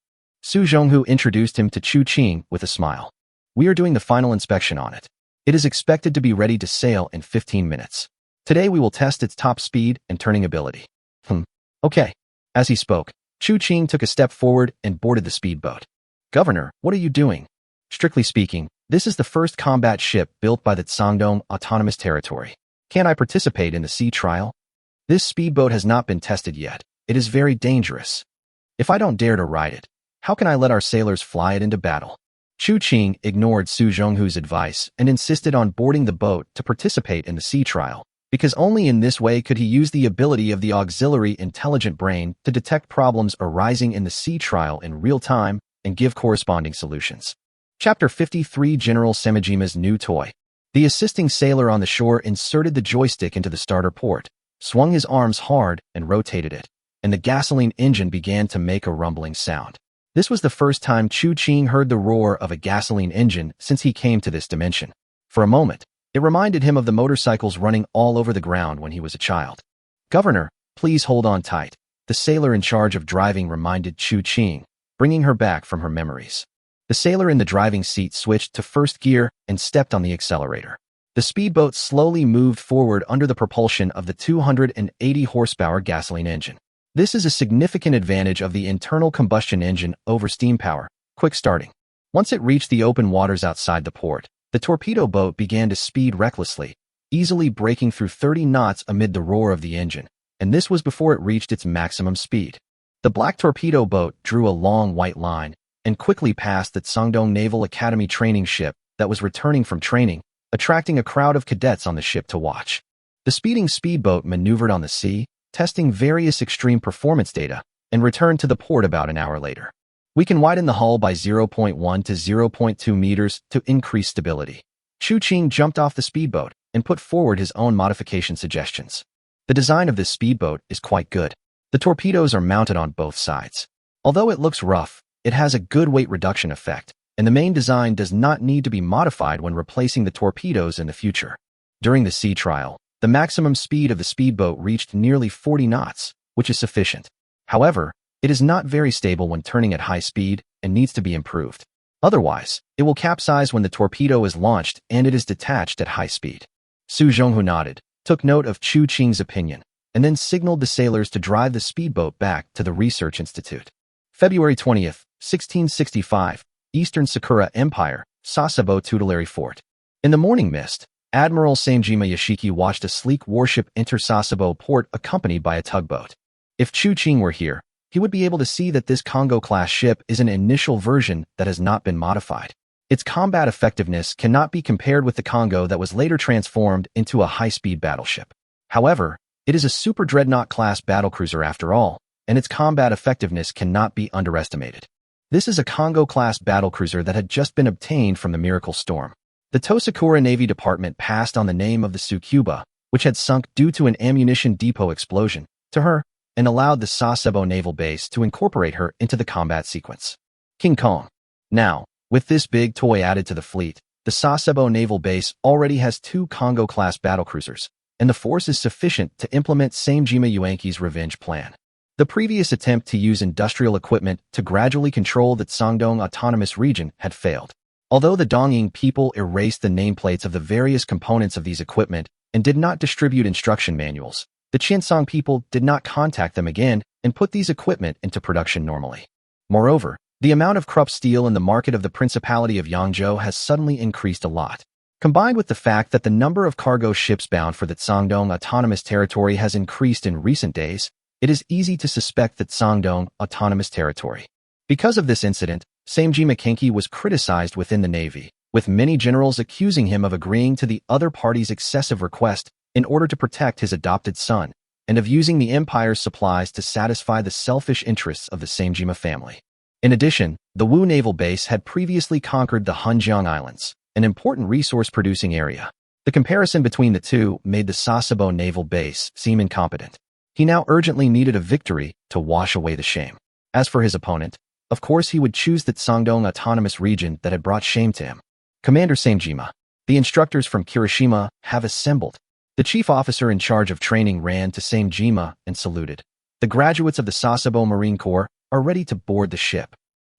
Su Zhonghu introduced him to Chu Qing with a smile. We are doing the final inspection on it. It is expected to be ready to sail in 15 minutes. Today we will test its top speed and turning ability. Okay. As he spoke, Chu Qing took a step forward and boarded the speedboat. Governor, what are you doing? Strictly speaking, this is the first combat ship built by the Guangdong Autonomous Territory. Can I participate in the sea trial? This speedboat has not been tested yet. It is very dangerous. If I don't dare to ride it, how can I let our sailors fly it into battle? Chu Qing ignored Su Zhonghu's advice and insisted on boarding the boat to participate in the sea trial, because only in this way could he use the ability of the auxiliary intelligent brain to detect problems arising in the sea trial in real time and give corresponding solutions. Chapter 53 General Semijima's New Toy. The assisting sailor on the shore inserted the joystick into the starter port, swung his arms hard and rotated it, and the gasoline engine began to make a rumbling sound. This was the first time Chu Qing heard the roar of a gasoline engine since he came to this dimension. For a moment, it reminded him of the motorcycles running all over the ground when he was a child. Governor, please hold on tight. The sailor in charge of driving reminded Chu Qing, bringing her back from her memories. The sailor in the driving seat switched to first gear and stepped on the accelerator. The speedboat slowly moved forward under the propulsion of the 280 horsepower gasoline engine. This is a significant advantage of the internal combustion engine over steam power, quick starting. Once it reached the open waters outside the port, the torpedo boat began to speed recklessly, easily breaking through 30 knots amid the roar of the engine, and this was before it reached its maximum speed. The black torpedo boat drew a long white line and quickly passed the Guangdong Naval Academy training ship that was returning from training, attracting a crowd of cadets on the ship to watch. The speeding speedboat maneuvered on the sea, testing various extreme performance data, and returned to the port about an hour later. We can widen the hull by 0.1 to 0.2 meters to increase stability. Chu Qing jumped off the speedboat and put forward his own modification suggestions. The design of this speedboat is quite good. The torpedoes are mounted on both sides. Although it looks rough, it has a good weight reduction effect, and the main design does not need to be modified when replacing the torpedoes in the future. During the sea trial, the maximum speed of the speedboat reached nearly 40 knots, which is sufficient. However, it is not very stable when turning at high speed and needs to be improved. Otherwise, it will capsize when the torpedo is launched and it is detached at high speed. Su Zhonghu nodded, took note of Chu Qing's opinion, and then signaled the sailors to drive the speedboat back to the research institute. February 20th, 1665, Eastern Sakura Empire, Sasebo Tutelary Fort. In the morning mist, Admiral Samejima Yashiki watched a sleek warship enter Sasebo port accompanied by a tugboat. If Chu Qing were here, he would be able to see that this Congo-class ship is an initial version that has not been modified. Its combat effectiveness cannot be compared with the Congo that was later transformed into a high-speed battleship. However, it is a super dreadnought-class battlecruiser after all, and its combat effectiveness cannot be underestimated. This is a Congo-class battlecruiser that had just been obtained from the Miracle Storm. The Tosakura Navy Department passed on the name of the Tsukuba, which had sunk due to an ammunition depot explosion, to her, and allowed the Sasebo Naval Base to incorporate her into the combat sequence. King Kong. Now, with this big toy added to the fleet, the Sasebo Naval Base already has 2 Congo-class battlecruisers, and the force is sufficient to implement Samejima Yuanki's revenge plan. The previous attempt to use industrial equipment to gradually control the Guangdong Autonomous Region had failed. Although the Dongying people erased the nameplates of the various components of these equipment and did not distribute instruction manuals, the Qiancang people did not contact them again and put these equipment into production normally. Moreover, the amount of Krupp steel in the market of the Principality of Yangzhou has suddenly increased a lot. Combined with the fact that the number of cargo ships bound for the Qiancang Autonomous Territory has increased in recent days, it is easy to suspect that Qiancang Autonomous Territory. Because of this incident, Samjima Kenki was criticized within the Navy, with many generals accusing him of agreeing to the other party's excessive request in order to protect his adopted son, and of using the empire's supplies to satisfy the selfish interests of the Samjima family. In addition, the Wu naval base had previously conquered the Qiancang Islands, an important resource-producing area. The comparison between the two made the Sasebo naval base seem incompetent. He now urgently needed a victory to wash away the shame. As for his opponent, of course he would choose the Qiancang Autonomous Region that had brought shame to him. Commander Samjima, the instructors from Kirishima have assembled. The chief officer in charge of training ran to Samjima and saluted. The graduates of the Sasebo Marine Corps are ready to board the ship.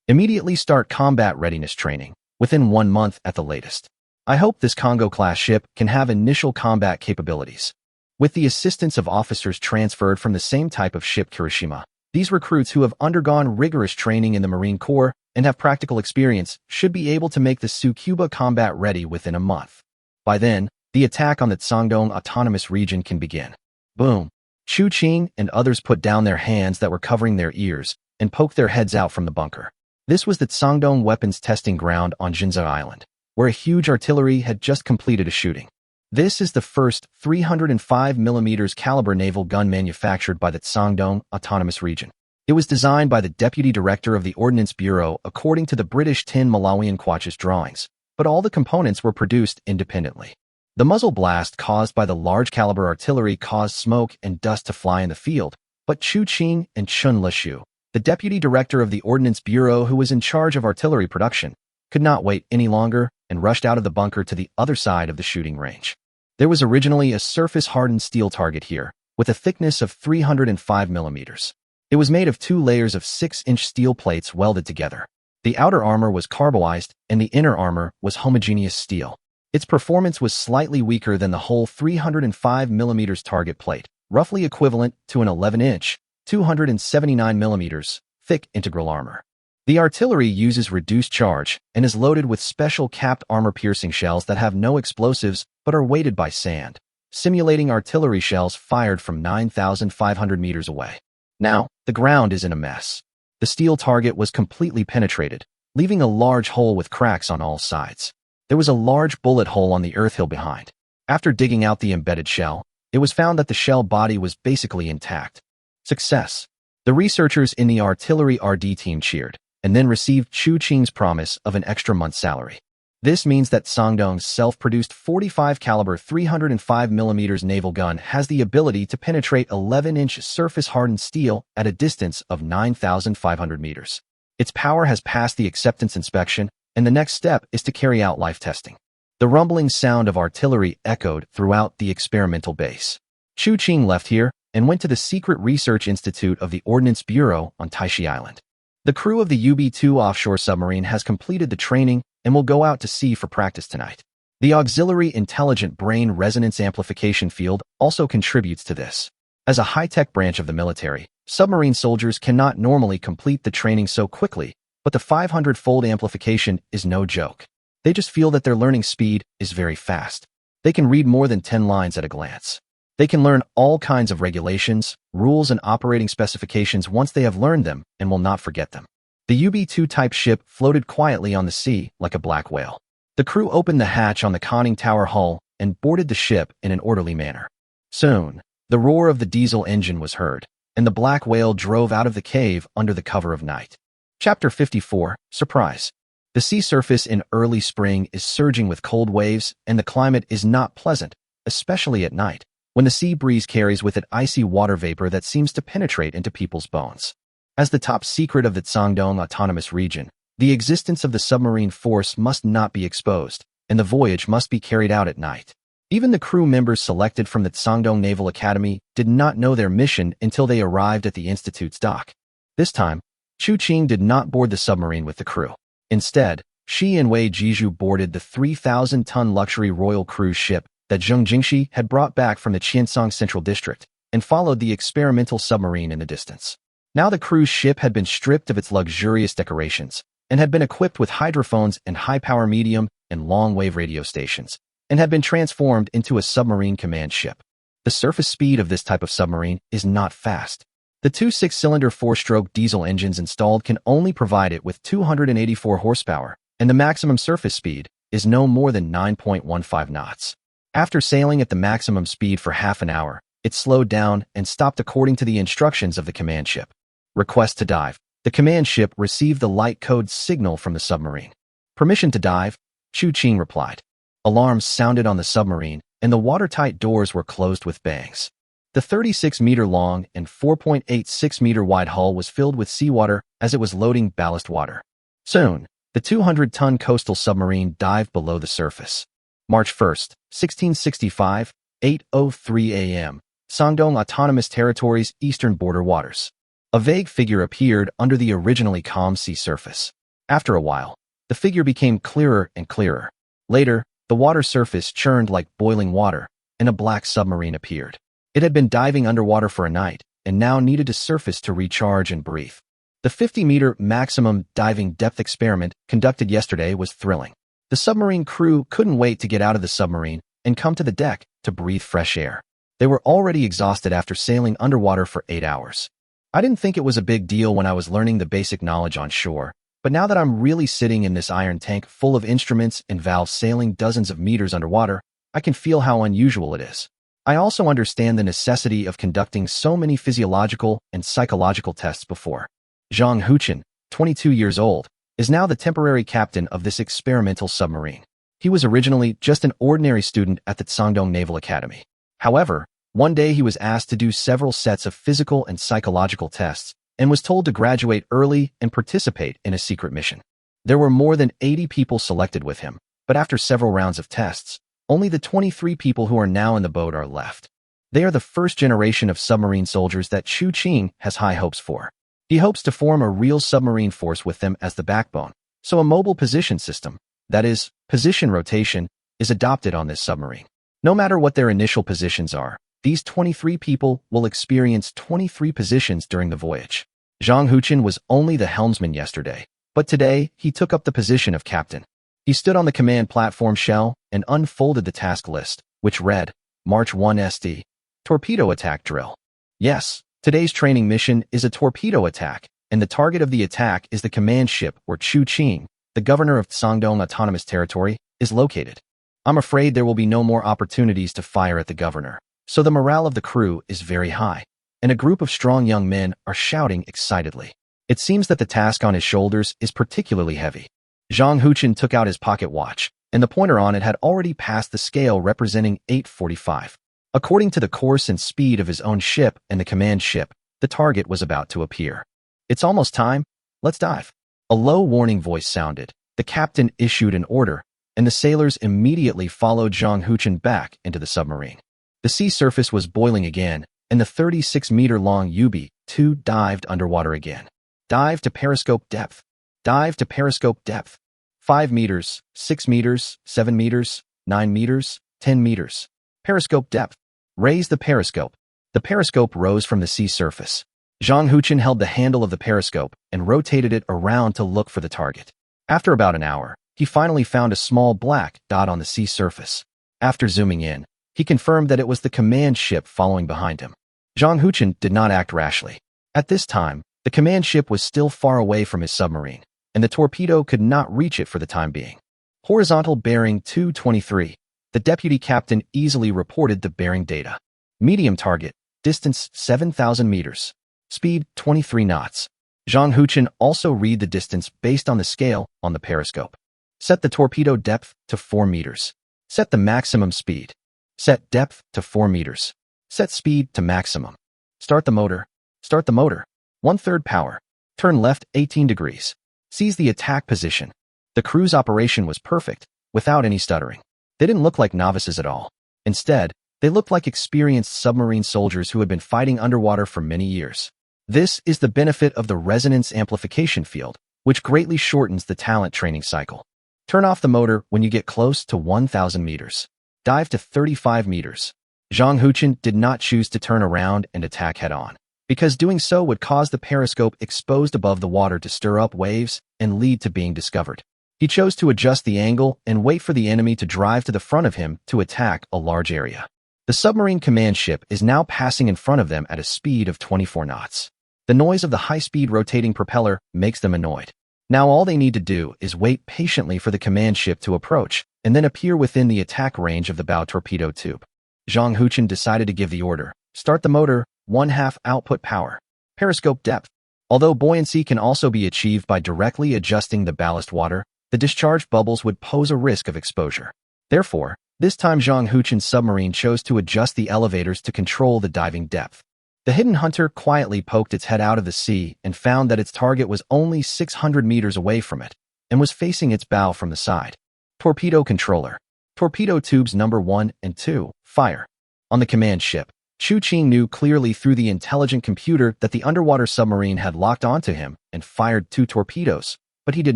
Immediately start combat readiness training, within 1 month at the latest. I hope this Congo-class ship can have initial combat capabilities. With the assistance of officers transferred from the same type of ship Kirishima, these recruits who have undergone rigorous training in the Marine Corps and have practical experience should be able to make the Tsukuba combat ready within a month. By then, the attack on the Qiancang Autonomous Region can begin. Boom! Chu Qing and others put down their hands that were covering their ears and poked their heads out from the bunker. This was the Qiancang weapons testing ground on Jinzhou Island, where a huge artillery had just completed a shooting. This is the first 305mm caliber naval gun manufactured by the Qiancang Autonomous Region. It was designed by the Deputy Director of the Ordnance Bureau according to the British Tin Malawian Quach's drawings, but all the components were produced independently. The muzzle blast caused by the large caliber artillery caused smoke and dust to fly in the field, but Chu Qing and Chun Leshu, the Deputy Director of the Ordnance Bureau who was in charge of artillery production, could not wait any longer and rushed out of the bunker to the other side of the shooting range. There was originally a surface-hardened steel target here, with a thickness of 305mm. It was made of 2 layers of 6-inch steel plates welded together. The outer armor was carboized, and the inner armor was homogeneous steel. Its performance was slightly weaker than the whole 305mm target plate, roughly equivalent to an 11-inch, 279mm, thick integral armor. The artillery uses reduced charge and is loaded with special capped armor-piercing shells that have no explosives but are weighted by sand, simulating artillery shells fired from 9,500 meters away. Now, the ground is in a mess. The steel target was completely penetrated, leaving a large hole with cracks on all sides. There was a large bullet hole on the earth hill behind. After digging out the embedded shell, it was found that the shell body was basically intact. Success! The researchers in the artillery RD team cheered, and then received Chu Qing's promise of an extra month's salary. This means that Qiancang's self-produced 45 caliber 305mm naval gun has the ability to penetrate 11-inch surface-hardened steel at a distance of 9,500 meters. Its power has passed the acceptance inspection, and the next step is to carry out life testing. The rumbling sound of artillery echoed throughout the experimental base. Chu Qing left here and went to the Secret Research Institute of the Ordnance Bureau on Taixi Island. The crew of the UB-2 offshore submarine has completed the training and will go out to sea for practice tonight. The Auxiliary Intelligent Brain Resonance Amplification field also contributes to this. As a high-tech branch of the military, submarine soldiers cannot normally complete the training so quickly, but the 500-fold amplification is no joke. They just feel that their learning speed is very fast. They can read more than 10 lines at a glance. They can learn all kinds of regulations, rules, and operating specifications once they have learned them and will not forget them. The UB-2 type ship floated quietly on the sea like a black whale. The crew opened the hatch on the conning tower hull and boarded the ship in an orderly manner. Soon, the roar of the diesel engine was heard, and the black whale drove out of the cave under the cover of night. Chapter 54, Surprise. The sea surface in early spring is surging with cold waves, and the climate is not pleasant, especially at night, when the sea breeze carries with it icy water vapor that seems to penetrate into people's bones. As the top secret of the Qiancang Autonomous Region, the existence of the submarine force must not be exposed, and the voyage must be carried out at night. Even the crew members selected from the Qiancang Naval Academy did not know their mission until they arrived at the Institute's dock. This time, Chu Qing did not board the submarine with the crew. Instead, she and Wei Jiju boarded the 3,000-ton luxury royal cruise ship that Zheng Jingxi had brought back from the Qiancang Central District and followed the experimental submarine in the distance. Now the cruise ship had been stripped of its luxurious decorations and had been equipped with hydrophones and high-power medium and long-wave radio stations, and had been transformed into a submarine command ship. The surface speed of this type of submarine is not fast. The two six-cylinder four-stroke diesel engines installed can only provide it with 284 horsepower, and the maximum surface speed is no more than 9.15 knots. After sailing at the maximum speed for half an hour, it slowed down and stopped according to the instructions of the command ship. Request to dive. The command ship received the light code signal from the submarine. Permission to dive, Qiancang replied. Alarms sounded on the submarine, and the watertight doors were closed with bangs. The 36-meter-long and 4.86-meter-wide hull was filled with seawater as it was loading ballast water. Soon, the 200-ton coastal submarine dived below the surface. March 1, 1665, 8:03 a.m., Shandong Autonomous Territory's eastern border waters. A vague figure appeared under the originally calm sea surface. After a while, the figure became clearer and clearer. Later, the water surface churned like boiling water, and a black submarine appeared. It had been diving underwater for a night, and now needed to surface to recharge and breathe. The 50-meter maximum diving depth experiment conducted yesterday was thrilling. The submarine crew couldn't wait to get out of the submarine and come to the deck to breathe fresh air. They were already exhausted after sailing underwater for 8 hours. I didn't think it was a big deal when I was learning the basic knowledge on shore, but now that I'm really sitting in this iron tank full of instruments and valves sailing dozens of meters underwater, I can feel how unusual it is. I also understand the necessity of conducting so many physiological and psychological tests before. Zhang Huchen, 22 years old, is now the temporary captain of this experimental submarine. He was originally just an ordinary student at the Shandong Naval Academy. However, one day he was asked to do several sets of physical and psychological tests and was told to graduate early and participate in a secret mission. There were more than 80 people selected with him, but after several rounds of tests, only the 23 people who are now in the boat are left. They are the first generation of submarine soldiers that Qiancang has high hopes for. He hopes to form a real submarine force with them as the backbone, so a mobile position system, that is, position rotation, is adopted on this submarine. No matter what their initial positions are, these 23 people will experience 23 positions during the voyage. Zhang Huchen was only the helmsman yesterday, but today he took up the position of captain. He stood on the command platform shell and unfolded the task list, which read, March 1 SD, Torpedo Attack Drill. Yes, today's training mission is a torpedo attack, and the target of the attack is the command ship where Qiancang, the governor of Shandong Autonomous Territory, is located. I'm afraid there will be no more opportunities to fire at the governor, so the morale of the crew is very high, and a group of strong young men are shouting excitedly. It seems that the task on his shoulders is particularly heavy. Zhang Huchen took out his pocket watch, and the pointer on it had already passed the scale representing 8:45. According to the course and speed of his own ship and the command ship, the target was about to appear. It's almost time. Let's dive. A low warning voice sounded. The captain issued an order, and the sailors immediately followed Zhang Huchen back into the submarine. The sea surface was boiling again, and the 36-meter-long UB-2 dived underwater again. Dive to periscope depth. Dive to periscope depth. 5 meters, 6 meters, 7 meters, 9 meters, 10 meters. Periscope depth. Raise the periscope. The periscope rose from the sea surface. Zhang Huchen held the handle of the periscope and rotated it around to look for the target. After about an hour, he finally found a small black dot on the sea surface. After zooming in, he confirmed that it was the command ship following behind him. Zhang Huchen did not act rashly. At this time, the command ship was still far away from his submarine, and the torpedo could not reach it for the time being. Horizontal bearing 223. The deputy captain easily reported the bearing data. Medium target, distance 7,000 meters. Speed 23 knots. Zhang Huchen also read the distance based on the scale on the periscope. Set the torpedo depth to 4 meters. Set the maximum speed. Set depth to 4 meters. Set speed to maximum. Start the motor. Start the motor. 1/3 power. Turn left 18 degrees. Seize the attack position. The crew's operation was perfect, without any stuttering. They didn't look like novices at all. Instead, they looked like experienced submarine soldiers who had been fighting underwater for many years. This is the benefit of the resonance amplification field, which greatly shortens the talent training cycle. Turn off the motor when you get close to 1,000 meters. Dive to 35 meters. Zhang Huchen did not choose to turn around and attack head-on, because doing so would cause the periscope exposed above the water to stir up waves and lead to being discovered. He chose to adjust the angle and wait for the enemy to drive to the front of him to attack a large area. The submarine command ship is now passing in front of them at a speed of 24 knots. The noise of the high-speed rotating propeller makes them annoyed. Now all they need to do is wait patiently for the command ship to approach and then appear within the attack range of the bow torpedo tube. Zhang Huchen decided to give the order. Start the motor, 1/2 output power. Periscope depth. Although buoyancy can also be achieved by directly adjusting the ballast water, the discharged bubbles would pose a risk of exposure. Therefore, this time Zhang Huchen's submarine chose to adjust the elevators to control the diving depth. The hidden hunter quietly poked its head out of the sea and found that its target was only 600 meters away from it and was facing its bow from the side. Torpedo controller. Torpedo tubes number 1 and 2, fire. On the command ship, Chu Qing knew clearly through the intelligent computer that the underwater submarine had locked onto him and fired 2 torpedoes, but he did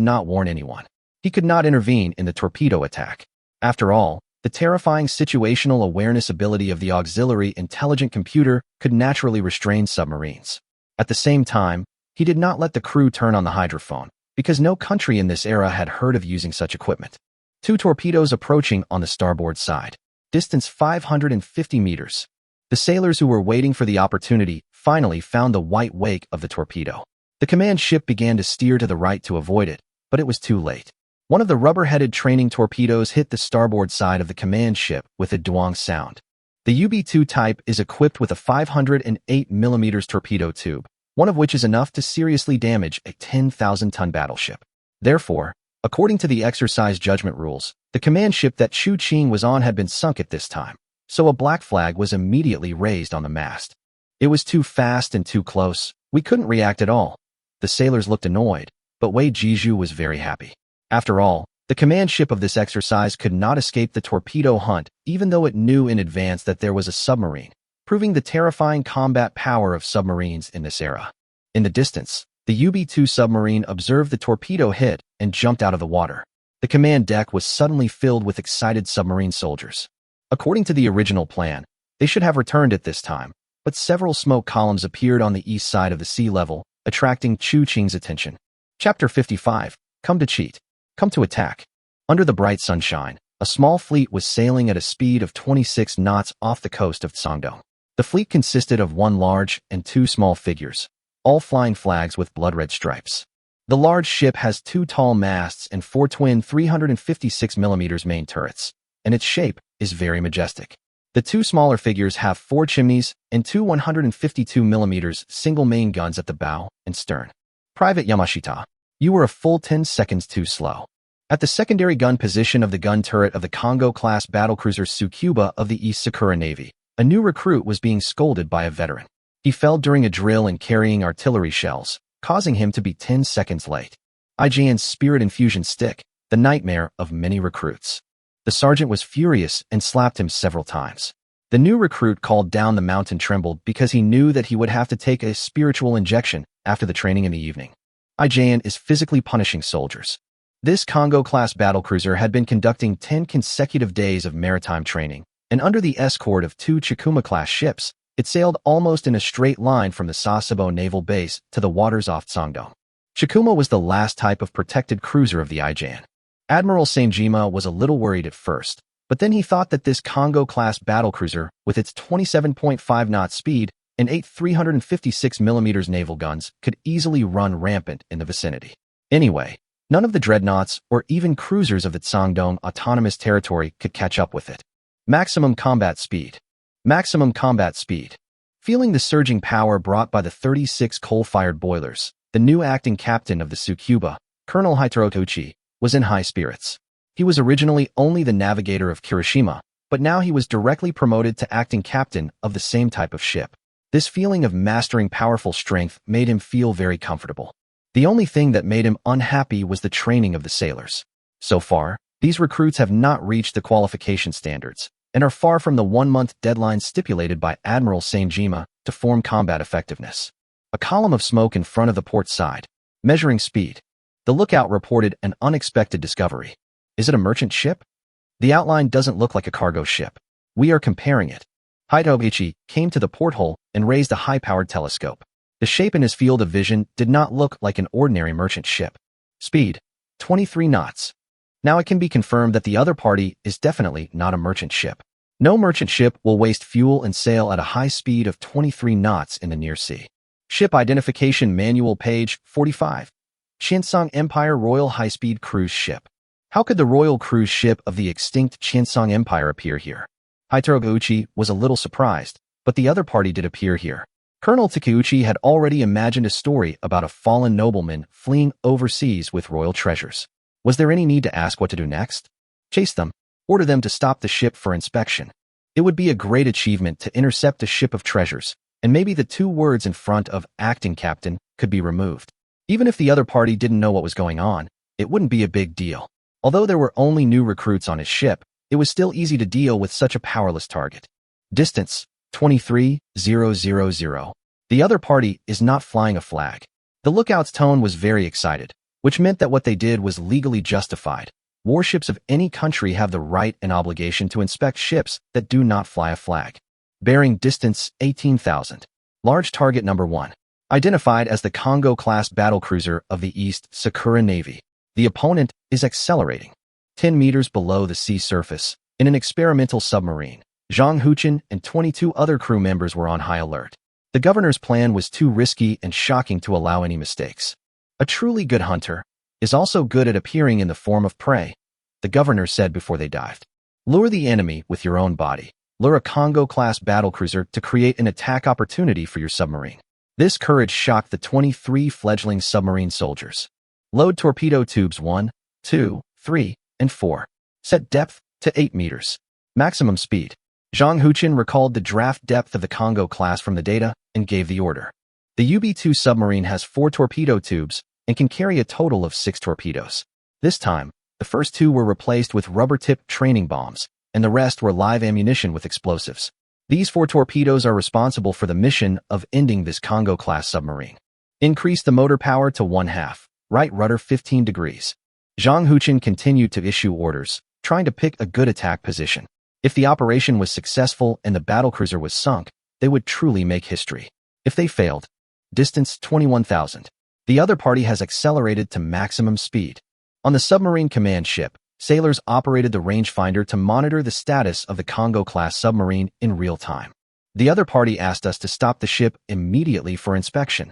not warn anyone. He could not intervene in the torpedo attack. After all, the terrifying situational awareness ability of the auxiliary intelligent computer could naturally restrain submarines. At the same time, he did not let the crew turn on the hydrophone, because no country in this era had heard of using such equipment. 2 torpedoes approaching on the starboard side. Distance 550 meters. The sailors who were waiting for the opportunity finally found the white wake of the torpedo. The command ship began to steer to the right to avoid it, but it was too late. One of the rubber-headed training torpedoes hit the starboard side of the command ship with a duong sound. The UB-2 type is equipped with a 508 mm torpedo tube, one of which is enough to seriously damage a 10,000-ton battleship. Therefore, according to the exercise judgment rules, the command ship that Chu Qing was on had been sunk at this time, so a black flag was immediately raised on the mast. It was too fast and too close. We couldn't react at all. The sailors looked annoyed, but Wei Jizhu was very happy. After all, the command ship of this exercise could not escape the torpedo hunt, even though it knew in advance that there was a submarine, proving the terrifying combat power of submarines in this era. In the distance, the UB-2 submarine observed the torpedo hit and jumped out of the water. The command deck was suddenly filled with excited submarine soldiers. According to the original plan, they should have returned at this time, but several smoke columns appeared on the east side of the sea level, attracting Chu Qing's attention. Chapter 55. Come to cheat. Come to attack. Under the bright sunshine, a small fleet was sailing at a speed of 26 knots off the coast of Cangdong. The fleet consisted of 1 large and 2 small figures, all flying flags with blood-red stripes. The large ship has 2 tall masts and 4 twin 356 mm main turrets, and its shape is very majestic. The 2 smaller figures have 4 chimneys and 2 152 mm single main guns at the bow and stern. Private Yamashita, you were a full 10 seconds too slow. At the secondary gun position of the gun turret of the Congo-class battlecruiser Tsukuba of the East Sakura Navy, a new recruit was being scolded by a veteran. He fell during a drill and carrying artillery shells, causing him to be 10 seconds late. IJN's Spirit Infusion Stick, the nightmare of many recruits. The sergeant was furious and slapped him several times. The new recruit called down the mountain trembled because he knew that he would have to take a spiritual injection after the training in the evening. IJN is physically punishing soldiers. This Congo-class battlecruiser had been conducting 10 consecutive days of maritime training, and under the escort of 2 Chikuma-class ships, it sailed almost in a straight line from the Sasebo naval base to the waters off Cangdong. Chikuma was the last type of protected cruiser of the IJN. Admiral Sanjima was a little worried at first, but then he thought that this Congo-class battlecruiser, with its 27.5 knot speed and 8 356 mm naval guns, could easily run rampant in the vicinity. Anyway, none of the dreadnoughts or even cruisers of the Cangdong autonomous territory could catch up with it. Maximum combat speed. Maximum combat speed. Feeling the surging power brought by the 36 coal-fired boilers, the new acting captain of the Tsukuba, Colonel Hitaro Touchi, was in high spirits. He was originally only the navigator of Kirishima, but now he was directly promoted to acting captain of the same type of ship. This feeling of mastering powerful strength made him feel very comfortable. The only thing that made him unhappy was the training of the sailors. So far, these recruits have not reached the qualification standards and are far from the 1-month deadline stipulated by Admiral Sanjima to form combat effectiveness. A column of smoke in front of the port side. Measuring speed. The lookout reported an unexpected discovery. Is it a merchant ship? The outline doesn't look like a cargo ship. We are comparing it. Hitoichi came to the porthole and raised a high-powered telescope. The shape in his field of vision did not look like an ordinary merchant ship. Speed, 23 knots. Now it can be confirmed that the other party is definitely not a merchant ship. No merchant ship will waste fuel and sail at a high speed of 23 knots in the near sea. Ship Identification Manual, page 45. Qiancang Empire Royal High-Speed Cruise Ship. How could the royal cruise ship of the extinct Qiancang Empire appear here? Takeuchi was a little surprised, but the other party did appear here. Colonel Takeuchi had already imagined a story about a fallen nobleman fleeing overseas with royal treasures. Was there any need to ask what to do next? Chase them. Order them to stop the ship for inspection. It would be a great achievement to intercept a ship of treasures, and maybe the two words in front of acting captain could be removed. Even if the other party didn't know what was going on, it wouldn't be a big deal. Although there were only new recruits on his ship, it was still easy to deal with such a powerless target. Distance, 23,000. The other party is not flying a flag. The lookout's tone was very excited, which meant that what they did was legally justified. Warships of any country have the right and obligation to inspect ships that do not fly a flag. Bearing distance, 18,000. Large target number 1. Identified as the Congo-class battlecruiser of the East Sakura Navy. The opponent is accelerating 10 meters below the sea surface in an experimental submarine. Zhang Huchen and 22 other crew members were on high alert. The governor's plan was too risky and shocking to allow any mistakes. A truly good hunter is also good at appearing in the form of prey, the governor said before they dived. Lure the enemy with your own body. Lure a Congo-class battlecruiser to create an attack opportunity for your submarine. This courage shocked the 23 fledgling submarine soldiers. Load torpedo tubes 1, 2, 3, and 4. Set depth to 8 meters. Maximum speed. Zhang Huchen recalled the draft depth of the Congo class from the data and gave the order. The UB-2 submarine has 4 torpedo tubes and can carry a total of 6 torpedoes. This time, the first 2 were replaced with rubber-tipped training bombs, and the rest were live ammunition with explosives. These 4 torpedoes are responsible for the mission of ending this Congo-class submarine. Increase the motor power to 1/2. Right rudder 15 degrees. Zhang Huchen continued to issue orders, trying to pick a good attack position. If the operation was successful and the battlecruiser was sunk, they would truly make history. If they failed, distance 21,000. The other party has accelerated to maximum speed. On the submarine command ship, sailors operated the rangefinder to monitor the status of the Congo-class submarine in real time. The other party asked us to stop the ship immediately for inspection.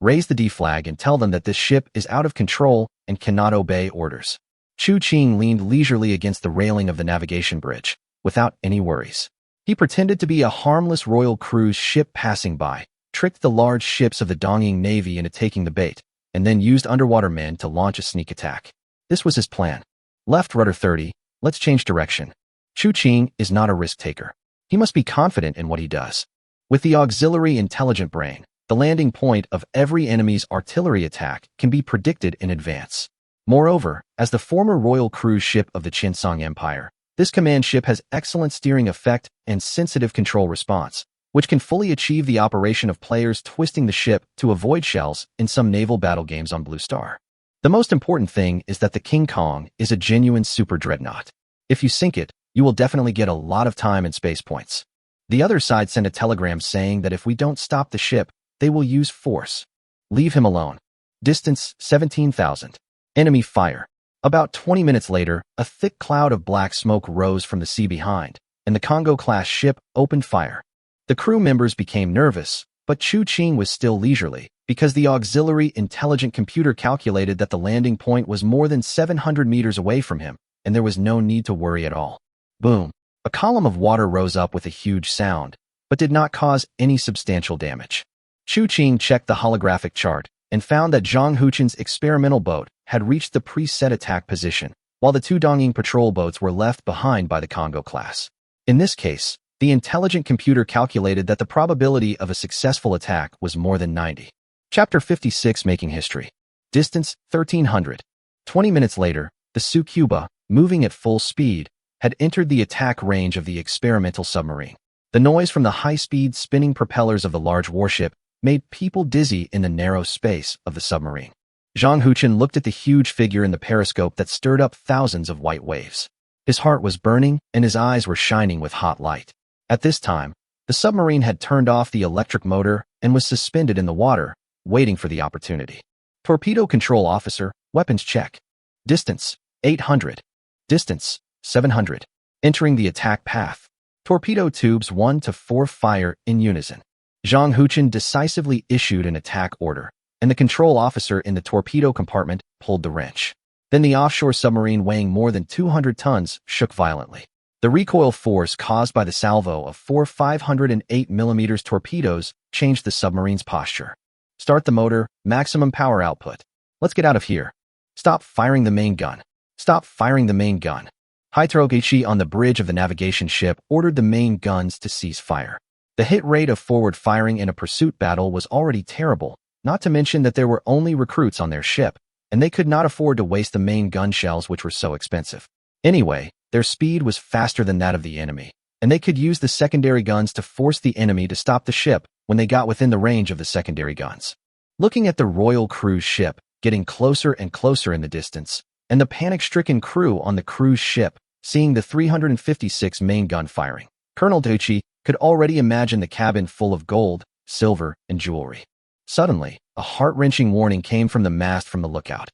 Raise the D flag and tell them that this ship is out of control and cannot obey orders. Chu Qing leaned leisurely against the railing of the navigation bridge, without any worries. He pretended to be a harmless royal cruise ship passing by, tricked the large ships of the Dongying Navy into taking the bait, and then used underwater men to launch a sneak attack. This was his plan. Left rudder 30, let's change direction. Chu Qing is not a risk-taker. He must be confident in what he does. With the auxiliary intelligent brain, the landing point of every enemy's artillery attack can be predicted in advance. Moreover, as the former royal cruise ship of the Qiancang Empire, this command ship has excellent steering effect and sensitive control response, which can fully achieve the operation of players twisting the ship to avoid shells in some naval battle games on Blue Star. The most important thing is that the King Kong is a genuine super dreadnought. If you sink it, you will definitely get a lot of time and space points. The other side sent a telegram saying that if we don't stop the ship, they will use force. Leave him alone. Distance 17,000. Enemy fire. About 20 minutes later, a thick cloud of black smoke rose from the sea behind, and the Congo-class ship opened fire. The crew members became nervous, but Chu Qing was still leisurely, because the auxiliary intelligent computer calculated that the landing point was more than 700 meters away from him, and there was no need to worry at all. Boom. A column of water rose up with a huge sound, but did not cause any substantial damage. Chu Qing checked the holographic chart and found that Zhang Huchen's experimental boat had reached the preset attack position, while the 2 Dongying patrol boats were left behind by the Congo class. In this case, the intelligent computer calculated that the probability of a successful attack was more than 90. Chapter 56, Making History. Distance 1,300. 20 minutes later, the Tsukuba, moving at full speed, had entered the attack range of the experimental submarine. The noise from the high-speed spinning propellers of the large warship made people dizzy in the narrow space of the submarine. Zhang Huchen looked at the huge figure in the periscope that stirred up thousands of white waves. His heart was burning and his eyes were shining with hot light. At this time, the submarine had turned off the electric motor and was suspended in the water, waiting for the opportunity. Torpedo Control Officer, weapons check. Distance 800. Distance, 700. Entering the attack path. Torpedo tubes 1 to 4 fire in unison. Zhang Huchen decisively issued an attack order, and the control officer in the torpedo compartment pulled the wrench. Then the offshore submarine weighing more than 200 tons shook violently. The recoil force caused by the salvo of 4 508mm torpedoes changed the submarine's posture. Start the motor, maximum power output. Let's get out of here. Stop firing the main gun. Stop firing the main gun. Taixi on the bridge of the navigation ship ordered the main guns to cease fire. The hit rate of forward firing in a pursuit battle was already terrible, not to mention that there were only recruits on their ship, and they could not afford to waste the main gun shells which were so expensive. Anyway, their speed was faster than that of the enemy, and they could use the secondary guns to force the enemy to stop the ship when they got within the range of the secondary guns. Looking at the Royal cruise ship, getting closer and closer in the distance, and the panic-stricken crew on the cruise ship, seeing the 356 main gun firing, Colonel Taixi could already imagine the cabin full of gold, silver, and jewelry. Suddenly, a heart-wrenching warning came from the mast from the lookout.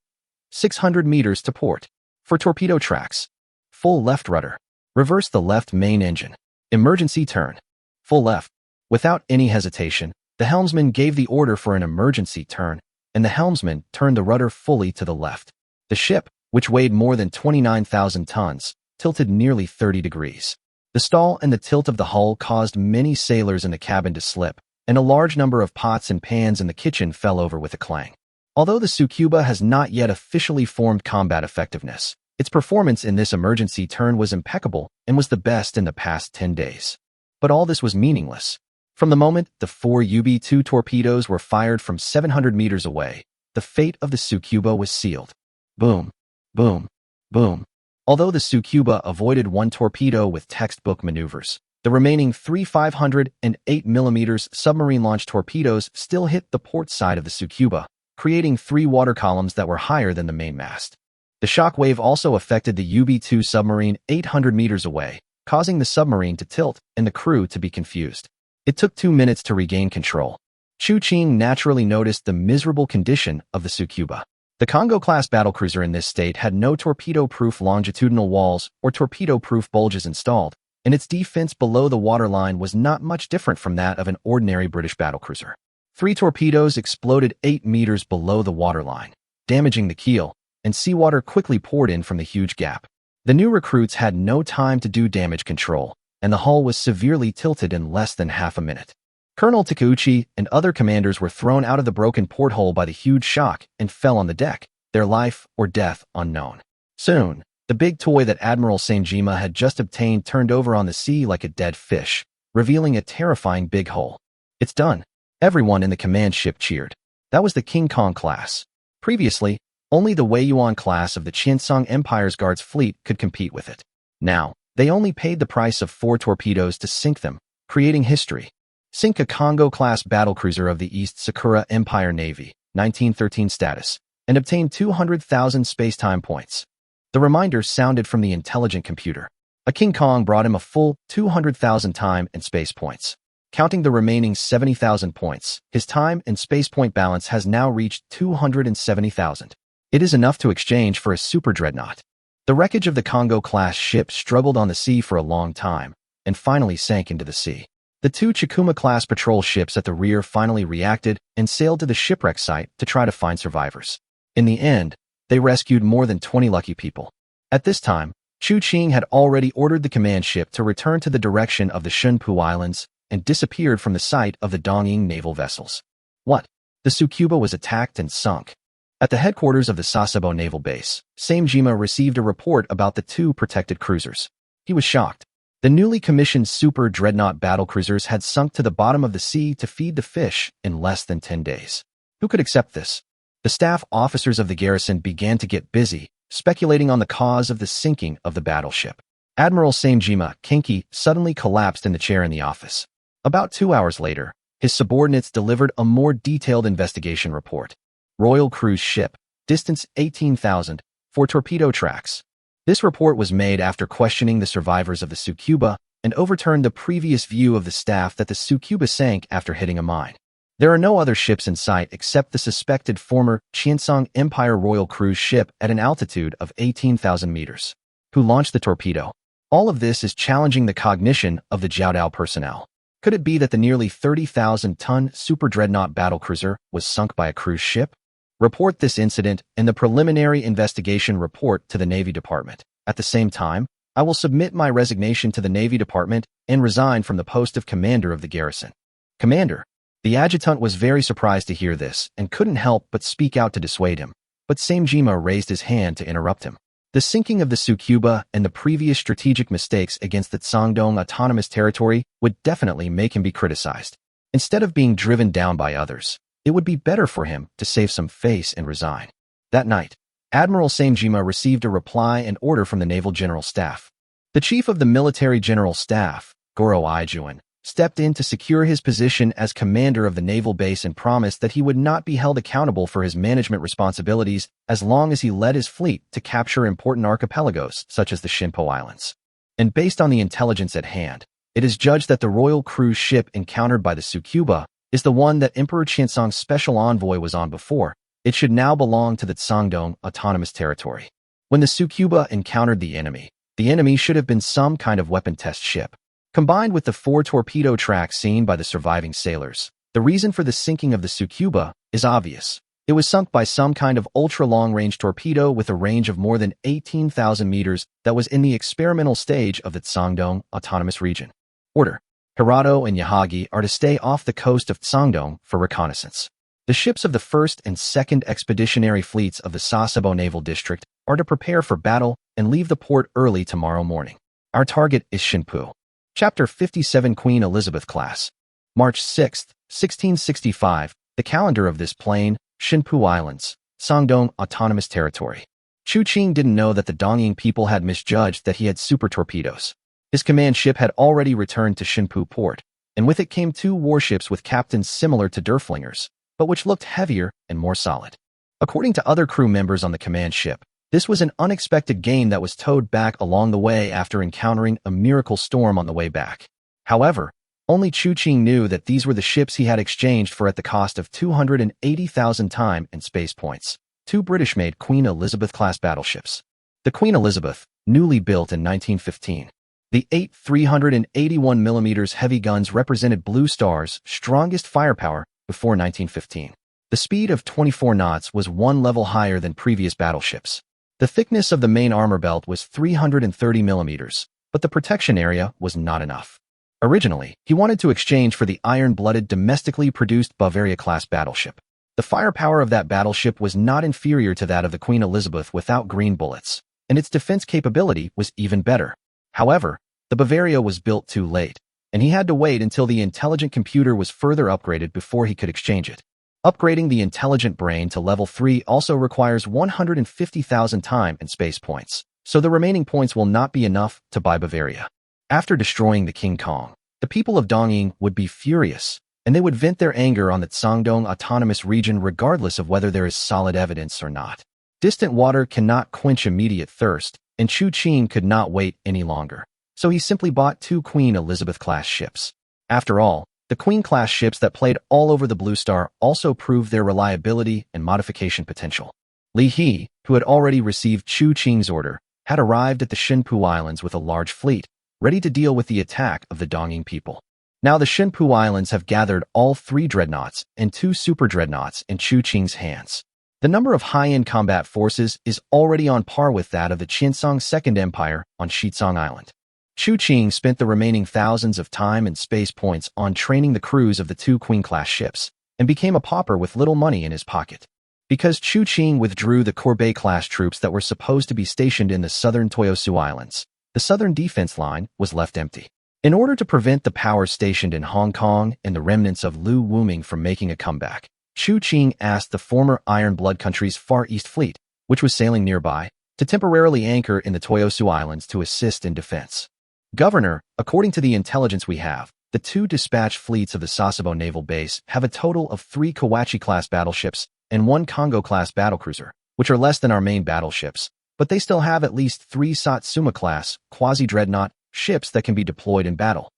600 meters to port. For torpedo tracks. Full left rudder. Reverse the left main engine. Emergency turn. Full left. Without any hesitation, the helmsman gave the order for an emergency turn, and the helmsman turned the rudder fully to the left. The ship, which weighed more than 29,000 tons, tilted nearly 30 degrees. The stall and the tilt of the hull caused many sailors in the cabin to slip, and a large number of pots and pans in the kitchen fell over with a clang. Although the Tsukuba has not yet officially formed combat effectiveness, its performance in this emergency turn was impeccable and was the best in the past 10 days. But all this was meaningless. From the moment the 4 UB-2 torpedoes were fired from 700 meters away, the fate of the Tsukuba was sealed. Boom, boom, boom. Although the Tsukuba avoided one torpedo with textbook maneuvers, the remaining 3 508mm submarine-launched torpedoes still hit the port side of the Tsukuba, creating 3 water columns that were higher than the mainmast. The shock wave also affected the UB-2 submarine 800 meters away, causing the submarine to tilt and the crew to be confused. It took 2 minutes to regain control. Chu Qing naturally noticed the miserable condition of the Tsukuba. The Congo-class battlecruiser in this state had no torpedo-proof longitudinal walls or torpedo-proof bulges installed, and its defense below the waterline was not much different from that of an ordinary British battlecruiser. 3 torpedoes exploded 8 meters below the waterline, damaging the keel, and seawater quickly poured in from the huge gap. The new recruits had no time to do damage control, and the hull was severely tilted in less than half a minute. Colonel Takeuchi and other commanders were thrown out of the broken porthole by the huge shock and fell on the deck, their life or death unknown. Soon, the big toy that Admiral Sanjima had just obtained turned over on the sea like a dead fish, revealing a terrifying big hole. It's done. Everyone in the command ship cheered. That was the Qiancang class. Previously, only the Weiyuan class of the Qiancang Empire's guards fleet could compete with it. Now, they only paid the price of 4 torpedoes to sink them, creating history. Sink a Congo-class battlecruiser of the East Sakura Empire Navy, 1913 status, and obtain 200,000 spacetime points. The reminder sounded from the intelligent computer. A Qiancang brought him a full 200,000 time and space points. Counting the remaining 70,000 points, his time and space point balance has now reached 270,000. It is enough to exchange for a super dreadnought. The wreckage of the Congo-class ship struggled on the sea for a long time, and finally sank into the sea. The 2 Chikuma-class patrol ships at the rear finally reacted and sailed to the shipwreck site to try to find survivors. In the end, they rescued more than 20 lucky people. At this time, Chu Qing had already ordered the command ship to return to the direction of the Shunpu Islands and disappeared from the sight of the Dongying naval vessels. What? The Tsukuba was attacked and sunk. At the headquarters of the Sasebo Naval Base, Sanjima received a report about the 2 protected cruisers. He was shocked. The newly commissioned super dreadnought battlecruisers had sunk to the bottom of the sea to feed the fish in less than 10 days. Who could accept this? The staff officers of the garrison began to get busy, speculating on the cause of the sinking of the battleship. Admiral Sanjima Kenki suddenly collapsed in the chair in the office. About 2 hours later, his subordinates delivered a more detailed investigation report. Royal cruise ship, distance 18,000, 4 torpedo tracks. This report was made after questioning the survivors of the Tsukuba and overturned the previous view of the staff that the Tsukuba sank after hitting a mine. There are no other ships in sight except the suspected former Qiancang Empire Royal Cruise ship at an altitude of 18,000 meters, who launched the torpedo. All of this is challenging the cognition of the Jiaodao personnel. Could it be that the nearly 30,000-ton super dreadnought battlecruiser was sunk by a cruise ship? Report this incident in the preliminary investigation report to the Navy Department. At the same time, I will submit my resignation to the Navy Department and resign from the post of commander of the garrison. Commander. The adjutant was very surprised to hear this and couldn't help but speak out to dissuade him, but Samejima raised his hand to interrupt him. The sinking of the Tsukuba and the previous strategic mistakes against the Shandong Autonomous Territory would definitely make him be criticized. Instead of being driven down by others, it would be better for him to save some face and resign. That night, Admiral Samejima received a reply and order from the Naval General Staff. The Chief of the Military General Staff, Goro Ijuan, stepped in to secure his position as commander of the naval base and promised that he would not be held accountable for his management responsibilities as long as he led his fleet to capture important archipelagos such as the Taixi Islands. And based on the intelligence at hand, it is judged that the royal cruise ship encountered by the Tsukuba is the one that Emperor Qianzong's special envoy was on before. It should now belong to the Shandong Autonomous Territory. When the Tsukuba encountered the enemy should have been some kind of weapon test ship. Combined with the 4 torpedo tracks seen by the surviving sailors, the reason for the sinking of the Tsukuba is obvious. It was sunk by some kind of ultra-long-range torpedo with a range of more than 18,000 meters that was in the experimental stage of the Shandong Autonomous Region. Order. Hirado and Yahagi are to stay off the coast of Shandong for reconnaissance. The ships of the 1st and 2nd Expeditionary Fleets of the Sasebo Naval District are to prepare for battle and leave the port early tomorrow morning. Our target is Shinpu. Chapter 57 Queen Elizabeth Class. March 6, 1665, the calendar of this plane, Shinpu Islands, Shandong Autonomous Territory. Chu Qing didn't know that the Dongying people had misjudged that he had super torpedoes. His command ship had already returned to Shinpu port, and with it came 2 warships with captains similar to Derflingers, but which looked heavier and more solid. According to other crew members on the command ship, this was an unexpected gain that was towed back along the way after encountering a miracle storm on the way back. However, only Chu Qing knew that these were the ships he had exchanged for at the cost of 280,000 time and space points, 2 British-made Queen Elizabeth-class battleships. The Queen Elizabeth, newly built in 1915. The 8 381mm heavy guns represented Blue Star's strongest firepower before 1915. The speed of 24 knots was 1 level higher than previous battleships. The thickness of the main armor belt was 330 millimeters, but the protection area was not enough. Originally, he wanted to exchange for the iron-blooded domestically produced Bavaria-class battleship. The firepower of that battleship was not inferior to that of the Queen Elizabeth without green bullets, and its defense capability was even better. However, the Bavaria was built too late, and he had to wait until the intelligent computer was further upgraded before he could exchange it. Upgrading the intelligent brain to level 3 also requires 150,000 time and space points, so the remaining points will not be enough to buy Bavaria. After destroying the King Kong, the people of Dongying would be furious, and they would vent their anger on the Shandong Autonomous Region regardless of whether there is solid evidence or not. Distant water cannot quench immediate thirst, and Chu Qing could not wait any longer, so he simply bought 2 Queen Elizabeth-class ships. After all, the Queen-class ships that played all over the Blue Star also proved their reliability and modification potential. Li He, who had already received Chu Qing's order, had arrived at the Shinpu Islands with a large fleet, ready to deal with the attack of the Dongying people. Now the Shinpu Islands have gathered all 3 dreadnoughts and 2 super dreadnoughts in Chu Qing's hands. The number of high-end combat forces is already on par with that of the Qiancang Second Empire on Qiancang Island. Chu Qing spent the remaining thousands of time and space points on training the crews of the 2 Queen-class ships, and became a pauper with little money in his pocket. Because Chu Qing withdrew the Courbet-class troops that were supposed to be stationed in the southern Toyosu Islands, the southern defense line was left empty. In order to prevent the powers stationed in Hong Kong and the remnants of Lu Wuming from making a comeback, Chu Qing asked the former Iron Blood country's Far East Fleet, which was sailing nearby, to temporarily anchor in the Toyosu Islands to assist in defense. Governor, according to the intelligence we have, the 2 dispatched fleets of the Sasebo Naval Base have a total of 3 Kawachi-class battleships and 1 Congo-class battlecruiser, which are less than our main battleships, but they still have at least 3 Satsuma-class, quasi-dreadnought, ships that can be deployed in battle.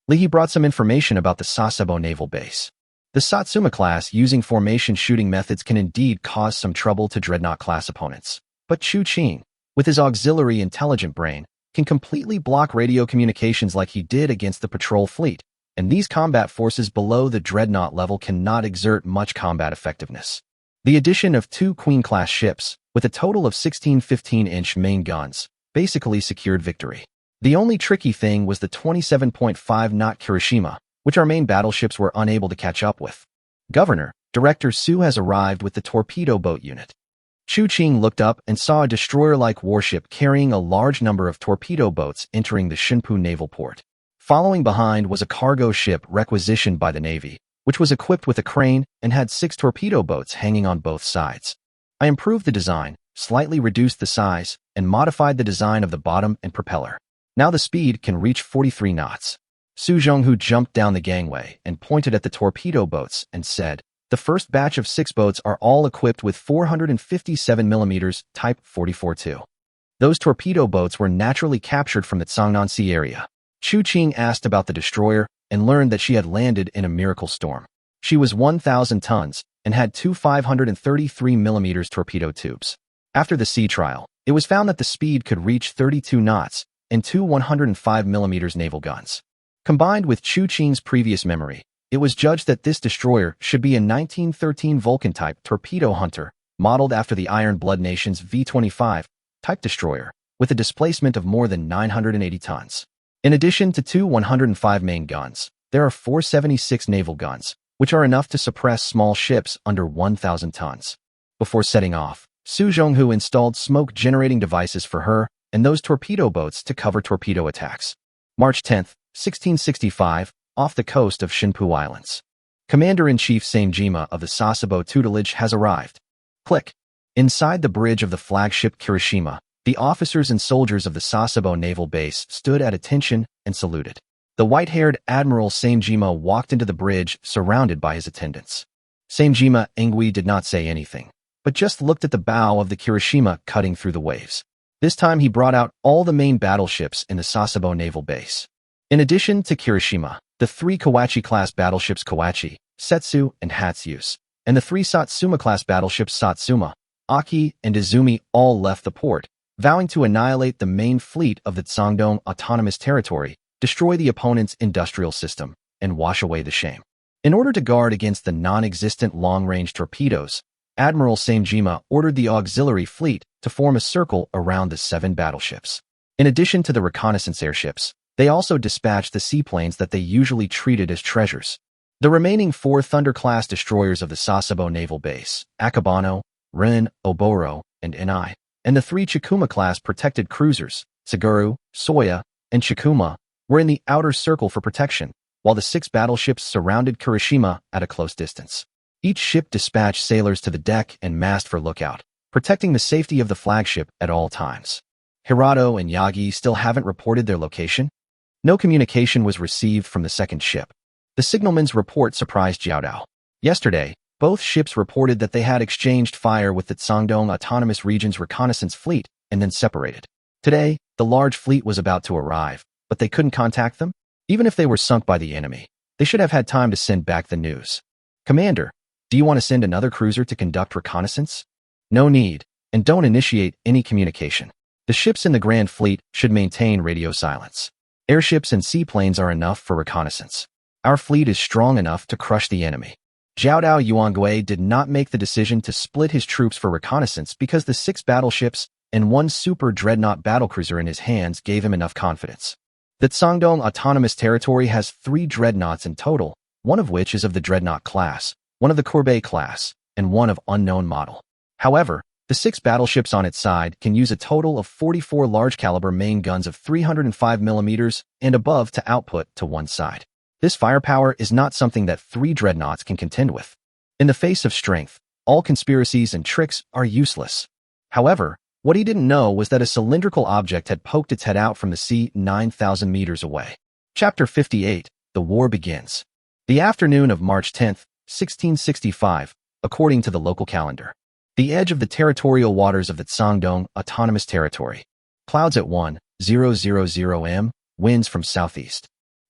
Li He brought some information about the Sasebo Naval Base. The Satsuma class using formation shooting methods can indeed cause some trouble to Dreadnought class opponents. But Chu Qing, with his auxiliary intelligent brain, can completely block radio communications like he did against the patrol fleet, and these combat forces below the Dreadnought level cannot exert much combat effectiveness. The addition of 2 Queen-class ships, with a total of 16 15-inch main guns, basically secured victory. The only tricky thing was the 27.5-knot Kirishima, which our main battleships were unable to catch up with. Governor, Director Su has arrived with the torpedo boat unit. Chu Qing looked up and saw a destroyer-like warship carrying a large number of torpedo boats entering the Shinpu naval port. Following behind was a cargo ship requisitioned by the Navy, which was equipped with a crane and had 6 torpedo boats hanging on both sides. I improved the design, slightly reduced the size, and modified the design of the bottom and propeller. Now the speed can reach 43 knots. Su Zhonghu jumped down the gangway and pointed at the torpedo boats and said, "The first batch of 6 boats are all equipped with 457mm Type 44-2. Those torpedo boats were naturally captured from the Cangnan Sea area." Chu Qing asked about the destroyer and learned that she had landed in a miracle storm. She was 1,000 tons and had 2 533mm torpedo tubes. After the sea trial, it was found that the speed could reach 32 knots and 2 105mm naval guns. Combined with Chu Qing's previous memory, it was judged that this destroyer should be a 1913 Vulcan-type torpedo hunter, modeled after the Iron Blood Nation's V-25 type destroyer, with a displacement of more than 980 tons. In addition to 2 105 main guns, there are 476 naval guns, which are enough to suppress small ships under 1,000 tons. Before setting off, Su Zhonghu installed smoke-generating devices for her and those torpedo boats to cover torpedo attacks. March 10, 1665, off the coast of Shinpu Islands. Commander-in-Chief Samejima of the Sasebo tutelage has arrived. Click. Inside the bridge of the flagship Kirishima, the officers and soldiers of the Sasebo naval base stood at attention and saluted. The white-haired Admiral Samejima walked into the bridge surrounded by his attendants. Samejima Engui did not say anything, but just looked at the bow of the Kirishima cutting through the waves. This time he brought out all the main battleships in the Sasebo naval base. In addition to Kirishima, the 3 Kawachi-class battleships Kawachi, Setsu, and Hatsu's, and the 3 Satsuma-class battleships Satsuma, Aki, and Izumi all left the port, vowing to annihilate the main fleet of the Tsangdong Autonomous Territory, destroy the opponent's industrial system, and wash away the shame. In order to guard against the non-existent long-range torpedoes, Admiral Samejima ordered the auxiliary fleet to form a circle around the 7 battleships. In addition to the reconnaissance airships, they also dispatched the seaplanes that they usually treated as treasures. The remaining 4 Thunder-class destroyers of the Sasebo naval base, Akabano, Rin, Oboro, and Inai, and the 3 Chikuma-class protected cruisers, Saguru, Soya, and Chikuma, were in the outer circle for protection, while the 6 battleships surrounded Kirishima at a close distance. Each ship dispatched sailors to the deck and mast for lookout, protecting the safety of the flagship at all times. Hirado and Yagi still haven't reported their location. No communication was received from the second ship. The signalman's report surprised Jiaodao. Yesterday, both ships reported that they had exchanged fire with the Tsangdong Autonomous Region's reconnaissance fleet and then separated. Today, the large fleet was about to arrive, but they couldn't contact them? Even if they were sunk by the enemy, they should have had time to send back the news. Commander, do you want to send another cruiser to conduct reconnaissance? No need, and don't initiate any communication. The ships in the Grand Fleet should maintain radio silence. Airships and seaplanes are enough for reconnaissance. Our fleet is strong enough to crush the enemy. Jiaodao Yuangui did not make the decision to split his troops for reconnaissance because the 6 battleships and 1 super dreadnought battlecruiser in his hands gave him enough confidence. The Tsangdong Autonomous Territory has 3 dreadnoughts in total, one of which is of the dreadnought class, one of the Courbet class, and one of unknown model. However, the 6 battleships on its side can use a total of 44 large-caliber main guns of 305mm and above to output to one side. This firepower is not something that 3 dreadnoughts can contend with. In the face of strength, all conspiracies and tricks are useless. However, what he didn't know was that a cylindrical object had poked its head out from the sea 9,000 meters away. Chapter 58, The War Begins. The afternoon of March 10, 1665, according to the local calendar. The edge of the territorial waters of the Tsangdong Autonomous Territory. Clouds at 1,000 m, winds from southeast.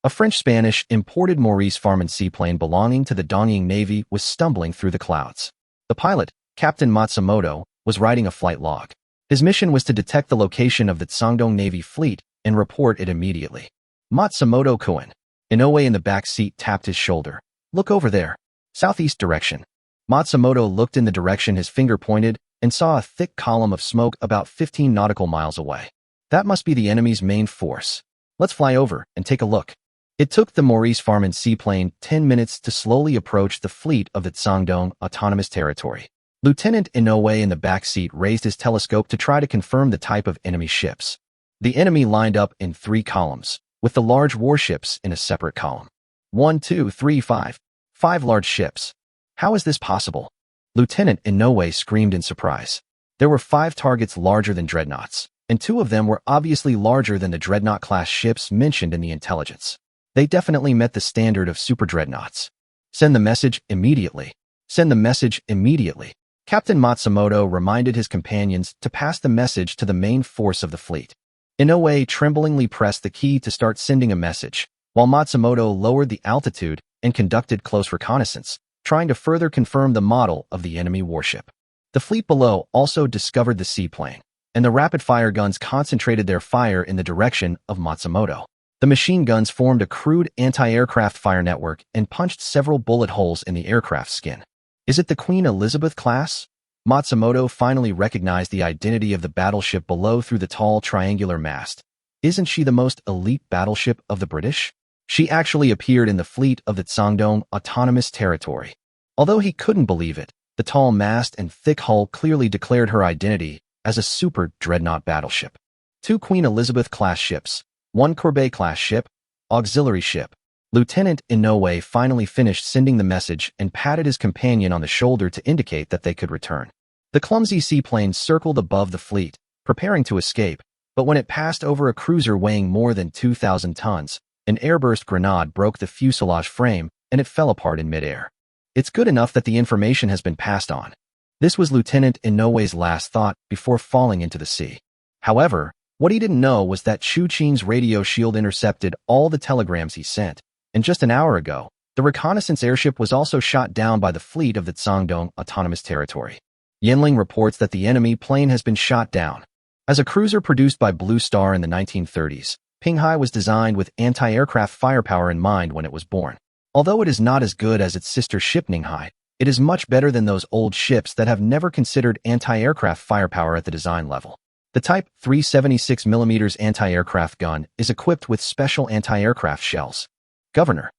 A French-Spanish imported Maurice Farman seaplane belonging to the Dongying Navy was stumbling through the clouds. The pilot, Captain Matsumoto, was writing a flight log. His mission was to detect the location of the Shandong Navy fleet and report it immediately. Matsumoto-kun, Inoue in the back seat, tapped his shoulder. "Look over there. Southeast direction." Matsumoto looked in the direction his finger pointed and saw a thick column of smoke about 15 nautical miles away. "That must be the enemy's main force. Let's fly over and take a look." It took the Maurice Farman seaplane 10 minutes to slowly approach the fleet of the Shandong Autonomous Territory. Lieutenant Inoue in the back seat raised his telescope to try to confirm the type of enemy ships. The enemy lined up in 3 columns, with the large warships in a separate column. 1, 2, 3, 5. 5 large ships. How is this possible? Lieutenant Inoue screamed in surprise. There were 5 targets larger than dreadnoughts, and 2 of them were obviously larger than the dreadnought-class ships mentioned in the intelligence. They definitely met the standard of super dreadnoughts. "Send the message immediately. Send the message immediately." Captain Matsumoto reminded his companions to pass the message to the main force of the fleet. Inoue tremblingly pressed the key to start sending a message, while Matsumoto lowered the altitude and conducted close reconnaissance, trying to further confirm the model of the enemy warship. The fleet below also discovered the seaplane, and the rapid-fire guns concentrated their fire in the direction of Matsumoto. The machine guns formed a crude anti-aircraft fire network and punched several bullet holes in the aircraft's skin. "Is it the Queen Elizabeth class?" Matsumoto finally recognized the identity of the battleship below through the tall triangular mast. "Isn't she the most elite battleship of the British? She actually appeared in the fleet of the Shandong Autonomous Territory." Although he couldn't believe it, the tall mast and thick hull clearly declared her identity as a super dreadnought battleship. 2 Queen Elizabeth-class ships, 1 Courbet-class ship, auxiliary ship. Lieutenant Inoue finally finished sending the message and patted his companion on the shoulder to indicate that they could return. The clumsy seaplane circled above the fleet, preparing to escape, but when it passed over a cruiser weighing more than 2,000 tons, an airburst grenade broke the fuselage frame and it fell apart in midair. "It's good enough that the information has been passed on." This was Lieutenant Inoue's last thought before falling into the sea. However, what he didn't know was that Qiancang's radio shield intercepted all the telegrams he sent, and just an hour ago, the reconnaissance airship was also shot down by the fleet of the Shandong Autonomous Territory. Yinling reports that the enemy plane has been shot down. As a cruiser produced by Blue Star in the 1930s, Pinghai was designed with anti-aircraft firepower in mind when it was born. Although it is not as good as its sister ship Ninghai, it is much better than those old ships that have never considered anti-aircraft firepower at the design level. The Type 376mm anti-aircraft gun is equipped with special anti-aircraft shells. Governor.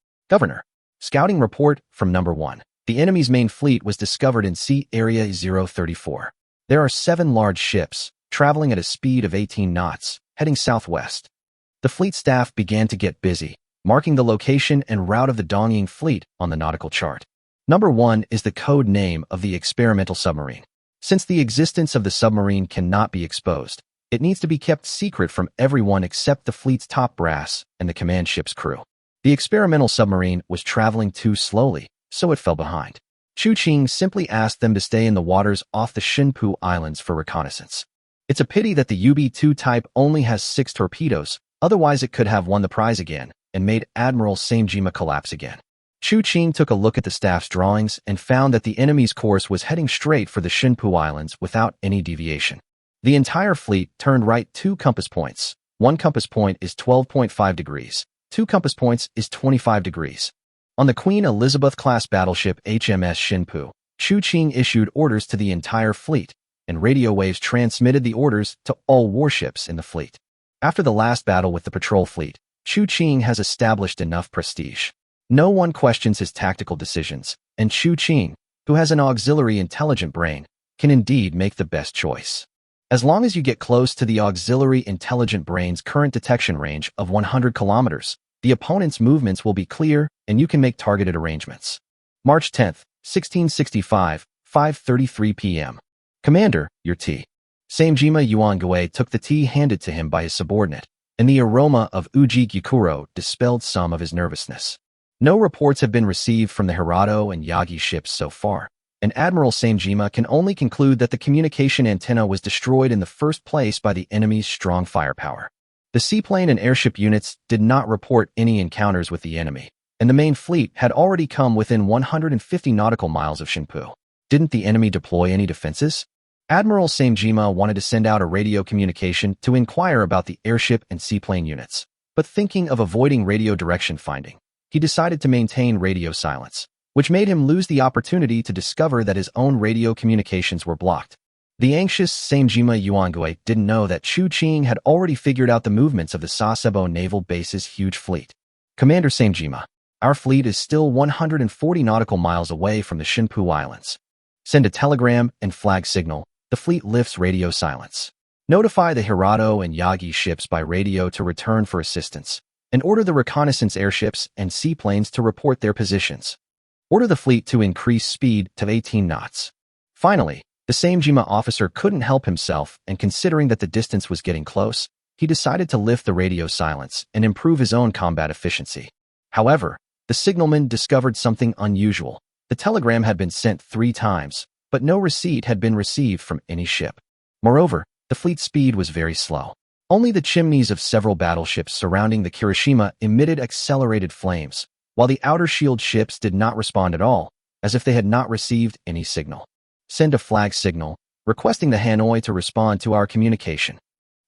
Scouting report from Number 1. The enemy's main fleet was discovered in Sea Area 034. There are 7 large ships, traveling at a speed of 18 knots, heading southwest. The fleet staff began to get busy, marking the location and route of the Dongying fleet on the nautical chart. Number 1 is the code name of the experimental submarine. Since the existence of the submarine cannot be exposed, it needs to be kept secret from everyone except the fleet's top brass and the command ship's crew. The experimental submarine was traveling too slowly, so it fell behind. Qiancang simply asked them to stay in the waters off the Taixi Islands for reconnaissance. It's a pity that the UB-2 type only has 6 torpedoes, otherwise it could have won the prize again and made Admiral Samejima collapse again. Qiancang took a look at the staff's drawings and found that the enemy's course was heading straight for the Taixi Islands without any deviation. The entire fleet turned right 2 compass points. 1 compass point is 12.5 degrees. 2 compass points is 25 degrees. On the Queen Elizabeth-class battleship HMS Shinpu, Qiancang issued orders to the entire fleet, and radio waves transmitted the orders to all warships in the fleet. After the last battle with the patrol fleet, Qiancang has established enough prestige. No one questions his tactical decisions, and Qiancang, who has an auxiliary intelligent brain, can indeed make the best choice. As long as you get close to the auxiliary intelligent brain's current detection range of 100 kilometers, the opponent's movements will be clear and you can make targeted arrangements. March 10, 1665, 5:33 p.m. Commander, your tea. Samejima Yuangue took the tea handed to him by his subordinate, and the aroma of uji gyukuro dispelled some of his nervousness. No reports have been received from the Hirado and Yagi ships so far, and Admiral Samejima can only conclude that the communication antenna was destroyed in the first place by the enemy's strong firepower. The seaplane and airship units did not report any encounters with the enemy, and the main fleet had already come within 150 nautical miles of Shinpu. Didn't the enemy deploy any defenses? Admiral Samejima wanted to send out a radio communication to inquire about the airship and seaplane units, but thinking of avoiding radio direction finding, he decided to maintain radio silence, which made him lose the opportunity to discover that his own radio communications were blocked. The anxious Samejima Yuangui didn't know that Chu Qing had already figured out the movements of the Sasebo Naval Base's huge fleet. Commander Samejima, our fleet is still 140 nautical miles away from the Shinpu Islands. Send a telegram and flag signal. The fleet lifts radio silence. Notify the Hirado and Yagi ships by radio to return for assistance, and order the reconnaissance airships and seaplanes to report their positions. Order the fleet to increase speed to 18 knots. Finally, the Samejima officer couldn't help himself, and considering that the distance was getting close, he decided to lift the radio silence and improve his own combat efficiency. However, the signalman discovered something unusual. The telegram had been sent 3 times, but no receipt had been received from any ship. Moreover, the fleet's speed was very slow. Only the chimneys of several battleships surrounding the Kirishima emitted accelerated flames, while the outer shield ships did not respond at all, as if they had not received any signal. Send a flag signal, requesting the Hanoi to respond to our communication.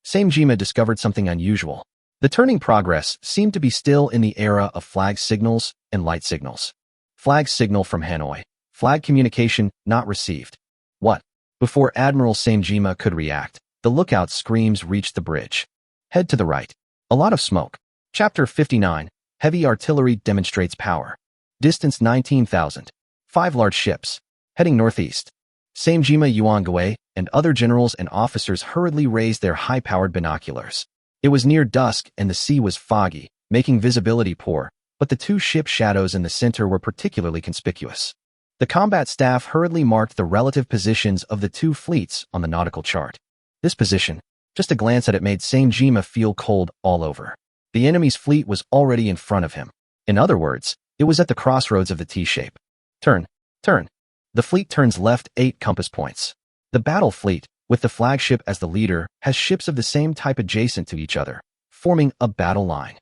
Samejima discovered something unusual. The turning progress seemed to be still in the era of flag signals and light signals. Flag signal from Hanoi. Flag communication not received. What? Before Admiral Samejima could react, the lookout screams reached the bridge. Head to the right. A lot of smoke. Chapter 59. Heavy artillery demonstrates power. Distance 19,000. 5 large ships. Heading northeast. Samejima Yuangui and other generals and officers hurriedly raised their high-powered binoculars. It was near dusk and the sea was foggy, making visibility poor, but the 2 ship shadows in the center were particularly conspicuous. The combat staff hurriedly marked the relative positions of the 2 fleets on the nautical chart. This position, just a glance at it made Samejima feel cold all over. The enemy's fleet was already in front of him. In other words, it was at the crossroads of the T-shape. Turn. The fleet turns left 8 compass points. The battle fleet, with the flagship as the leader, has ships of the same type adjacent to each other, forming a battle line.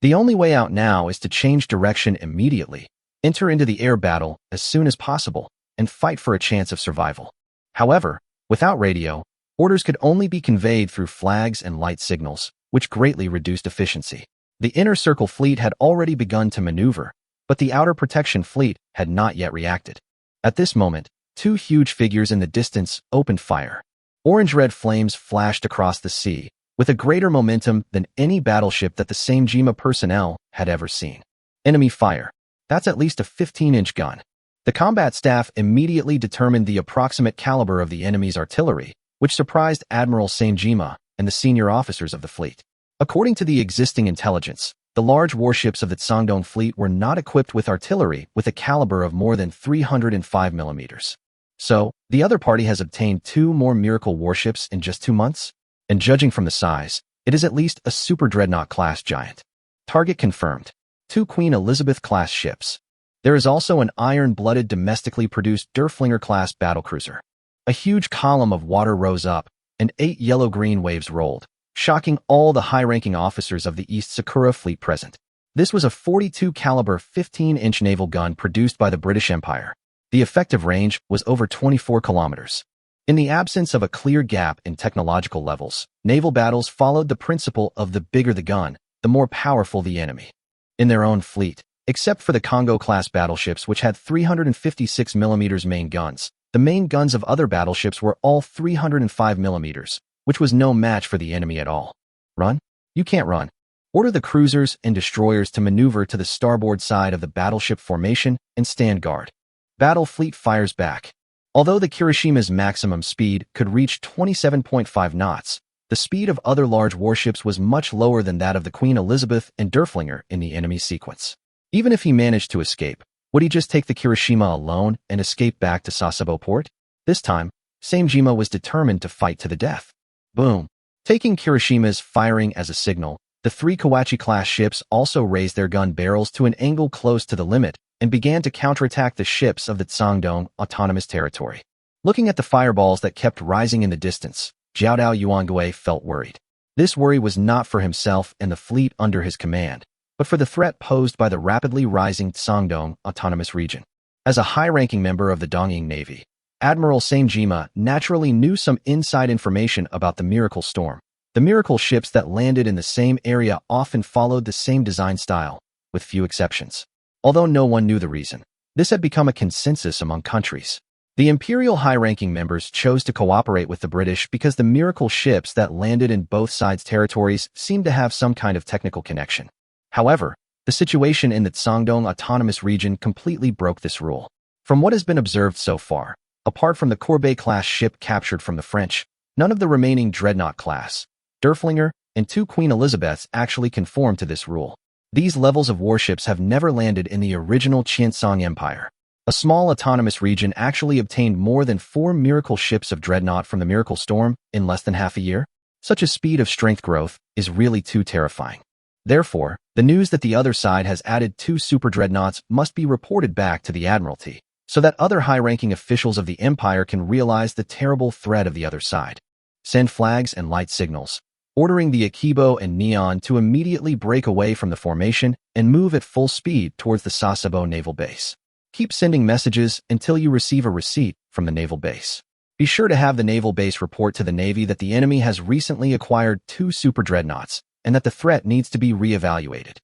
The only way out now is to change direction immediately, enter into the air battle as soon as possible, and fight for a chance of survival. However, without radio, orders could only be conveyed through flags and light signals, which greatly reduced efficiency. The inner circle fleet had already begun to maneuver, but the outer protection fleet had not yet reacted. At this moment, 2 huge figures in the distance opened fire. Orange-red flames flashed across the sea, with a greater momentum than any battleship that the Samejima personnel had ever seen. Enemy fire. That's at least a 15-inch gun. The combat staff immediately determined the approximate caliber of the enemy's artillery, which surprised Admiral Samejima and the senior officers of the fleet. According to the existing intelligence, the large warships of the Tsangdong fleet were not equipped with artillery with a caliber of more than 305 millimeters. So, the other party has obtained 2 more miracle warships in just 2 months? And judging from the size, it is at least a super dreadnought-class giant. Target confirmed. 2 Queen Elizabeth-class ships. There is also an iron-blooded domestically produced Derflinger-class battlecruiser. A huge column of water rose up, and 8 yellow-green waves rolled, shocking all the high-ranking officers of the East Sakura fleet present. This was a 42 caliber 15-inch naval gun produced by the British Empire. The effective range was over 24 kilometers. In the absence of a clear gap in technological levels, naval battles followed the principle of the bigger the gun, the more powerful the enemy. In their own fleet, except for the Congo-class battleships which had 356 mm main guns, the main guns of other battleships were all 305 mm, which was no match for the enemy at all. Run? You can't run. Order the cruisers and destroyers to maneuver to the starboard side of the battleship formation and stand guard. Battle fleet fires back. Although the Kirishima's maximum speed could reach 27.5 knots, the speed of other large warships was much lower than that of the Queen Elizabeth and Derflinger in the enemy sequence. Even if he managed to escape, would he just take the Kirishima alone and escape back to Sasebo port? This time, Samejima was determined to fight to the death. Boom. Taking Kirishima's firing as a signal, the 3 Kawachi-class ships also raised their gun barrels to an angle close to the limit and began to counterattack the ships of the Tsangdong Autonomous Territory. Looking at the fireballs that kept rising in the distance, Jiaodao Yuangui felt worried. This worry was not for himself and the fleet under his command, but for the threat posed by the rapidly rising Sangdong Autonomous Region. As a high-ranking member of the Dongying Navy, Admiral Samejima naturally knew some inside information about the Miracle Storm. The Miracle ships that landed in the same area often followed the same design style, with few exceptions. Although no one knew the reason, this had become a consensus among countries. The Imperial high-ranking members chose to cooperate with the British because the Miracle ships that landed in both sides' territories seemed to have some kind of technical connection. However, the situation in the Sangdong Autonomous Region completely broke this rule. From what has been observed so far, apart from the Courbet-class ship captured from the French, none of the remaining Dreadnought-class, Derflinger, and 2 Queen Elizabeths actually conform to this rule. These levels of warships have never landed in the original Qiancang Empire. A small autonomous region actually obtained more than 4 Miracle ships of Dreadnought from the Miracle Storm in less than half a year. Such a speed of strength growth is really too terrifying. Therefore, the news that the other side has added 2 super dreadnoughts must be reported back to the Admiralty, so that other high-ranking officials of the Empire can realize the terrible threat of the other side. Send flags and light signals, ordering the Akibo and Neon to immediately break away from the formation and move at full speed towards the Sasebo naval base. Keep sending messages until you receive a receipt from the naval base. Be sure to have the naval base report to the Navy that the enemy has recently acquired 2 super dreadnoughts and that the threat needs to be re-evaluated.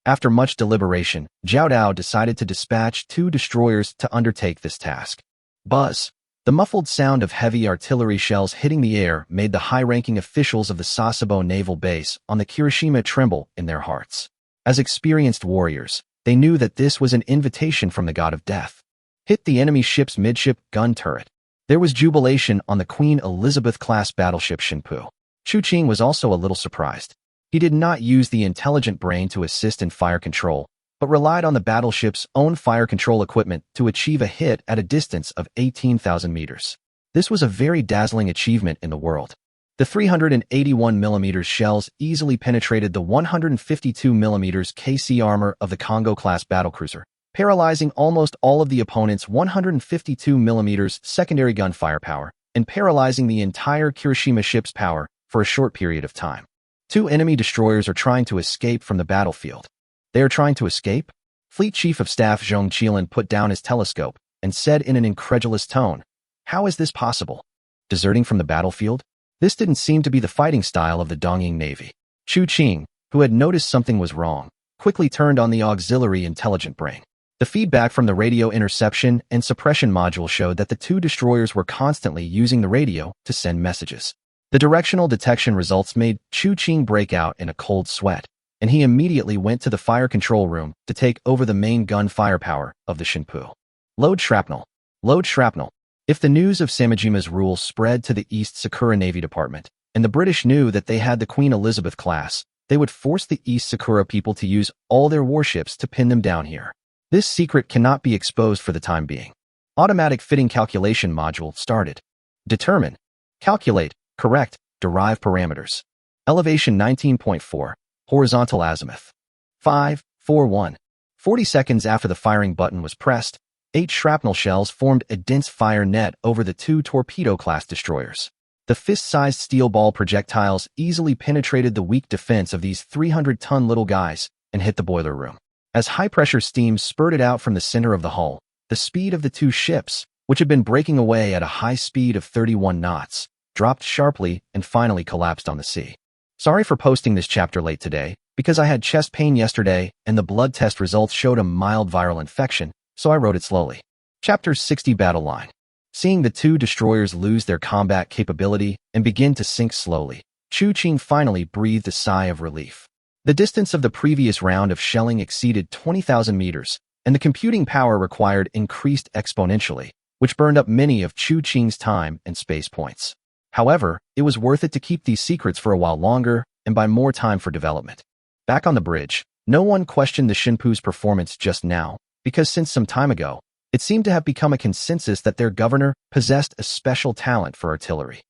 After much deliberation, Zhao Dao decided to dispatch 2 destroyers to undertake this task. Buzz! The muffled sound of heavy artillery shells hitting the air made the high-ranking officials of the Sasebo naval base on the Kirishima tremble in their hearts. As experienced warriors, they knew that this was an invitation from the god of death. Hit the enemy ship's midship gun turret. There was jubilation on the Queen Elizabeth-class battleship Shinpu. Chu Qing was also a little surprised. He did not use the intelligent brain to assist in fire control, but relied on the battleship's own fire control equipment to achieve a hit at a distance of 18,000 meters. This was a very dazzling achievement in the world. The 381mm shells easily penetrated the 152mm KC armor of the Congo-class battlecruiser, paralyzing almost all of the opponent's 152mm secondary gun firepower and paralyzing the entire Kirishima ship's power for a short period of time. 2 enemy destroyers are trying to escape from the battlefield. They are trying to escape? Fleet Chief of Staff Zhong Qilan put down his telescope and said in an incredulous tone, "How is this possible? Deserting from the battlefield? This didn't seem to be the fighting style of the Dongying Navy." Chu Qing, who had noticed something was wrong, quickly turned on the auxiliary intelligent brain. The feedback from the radio interception and suppression module showed that the 2 destroyers were constantly using the radio to send messages. The directional detection results made Chu Qing break out in a cold sweat, and he immediately went to the fire control room to take over the main gun firepower of the Shinpu. Load shrapnel. Load shrapnel. If the news of Samejima's rule spread to the East Sakura Navy Department, and the British knew that they had the Queen Elizabeth class, they would force the East Sakura people to use all their warships to pin them down here. This secret cannot be exposed for the time being. Automatic fitting calculation module started. Determine. Calculate. Correct. Derive parameters. Elevation 19.4. Horizontal azimuth. 541. 40 seconds after the firing button was pressed, 8 shrapnel shells formed a dense fire net over the 2 torpedo-class destroyers. The fist-sized steel ball projectiles easily penetrated the weak defense of these 300-ton little guys and hit the boiler room. As high-pressure steam spurted out from the center of the hull, the speed of the 2 ships, which had been breaking away at a high speed of 31 knots, dropped sharply and finally collapsed on the sea. Sorry for posting this chapter late today, because I had chest pain yesterday and the blood test results showed a mild viral infection, so I wrote it slowly. Chapter 60 Battle Line. Seeing the 2 destroyers lose their combat capability and begin to sink slowly, Chu Qing finally breathed a sigh of relief. The distance of the previous round of shelling exceeded 20,000 meters, and the computing power required increased exponentially, which burned up many of Chu Qing's time and space points. However, it was worth it to keep these secrets for a while longer and buy more time for development. Back on the bridge, no one questioned the Shinpu's performance just now, because since some time ago, it seemed to have become a consensus that their governor possessed a special talent for artillery.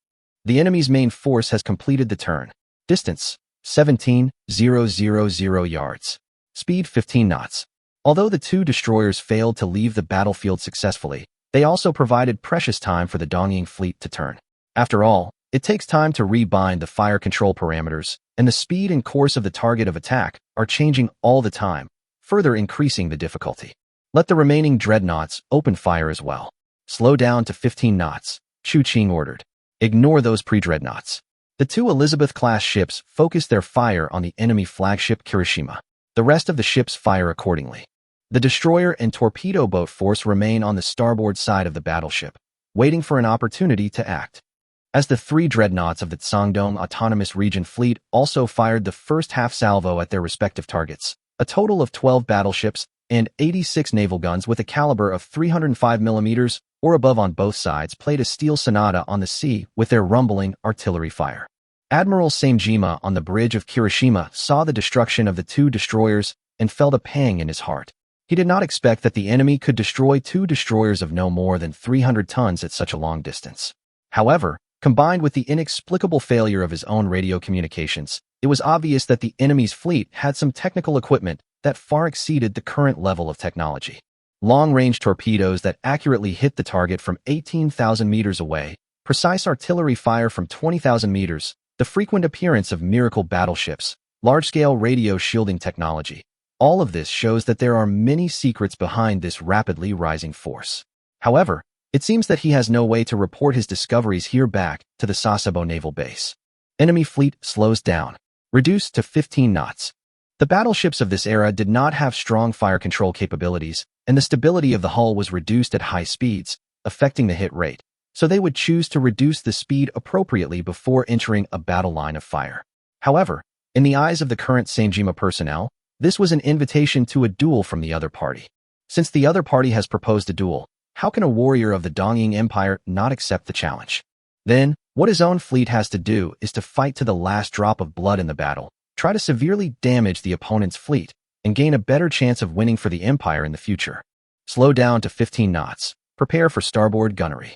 The enemy's main force has completed the turn. Distance, 17,000 yards. Speed, 15 knots. Although the 2 destroyers failed to leave the battlefield successfully, they also provided precious time for the Dongying fleet to turn. After all, It takes time to rebind the fire control parameters, and the speed and course of the target of attack are changing all the time, further increasing the difficulty. Let the remaining dreadnoughts open fire as well. Slow down to 15 knots, Qiancang ordered. Ignore those pre-dreadnoughts. The two Elizabeth-class ships focused their fire on the enemy flagship Kirishima. The rest of the ships fire accordingly. The destroyer and torpedo boat force remain on the starboard side of the battleship, waiting for an opportunity to act. As the three dreadnoughts of the Sangdong Autonomous Region Fleet also fired the first half-salvo at their respective targets, a total of 12 battleships and 86 naval guns with a caliber of 305 mm or above on both sides played a steel sonata on the sea with their rumbling artillery fire. Admiral Samejima on the bridge of Kirishima saw the destruction of the two destroyers and felt a pang in his heart. He did not expect that the enemy could destroy two destroyers of no more than 300 tons at such a long distance. However, combined with the inexplicable failure of his own radio communications, it was obvious that the enemy's fleet had some technical equipment that far exceeded the current level of technology. Long-range torpedoes that accurately hit the target from 18,000 meters away, precise artillery fire from 20,000 meters, the frequent appearance of miracle battleships, large-scale radio shielding technology. All of this shows that there are many secrets behind this rapidly rising force. However, it seems that he has no way to report his discoveries here back to the Sasebo naval base. Enemy fleet slows down, reduced to 15 knots. The battleships of this era did not have strong fire control capabilities, and the stability of the hull was reduced at high speeds, affecting the hit rate, so they would choose to reduce the speed appropriately before entering a battle line of fire. However, in the eyes of the current Samejima personnel, this was an invitation to a duel from the other party. Since the other party has proposed a duel, how can a warrior of the Dongying Empire not accept the challenge? Then, what his own fleet has to do is to fight to the last drop of blood in the battle, try to severely damage the opponent's fleet, and gain a better chance of winning for the Empire in the future. Slow down to 15 knots. Prepare for starboard gunnery.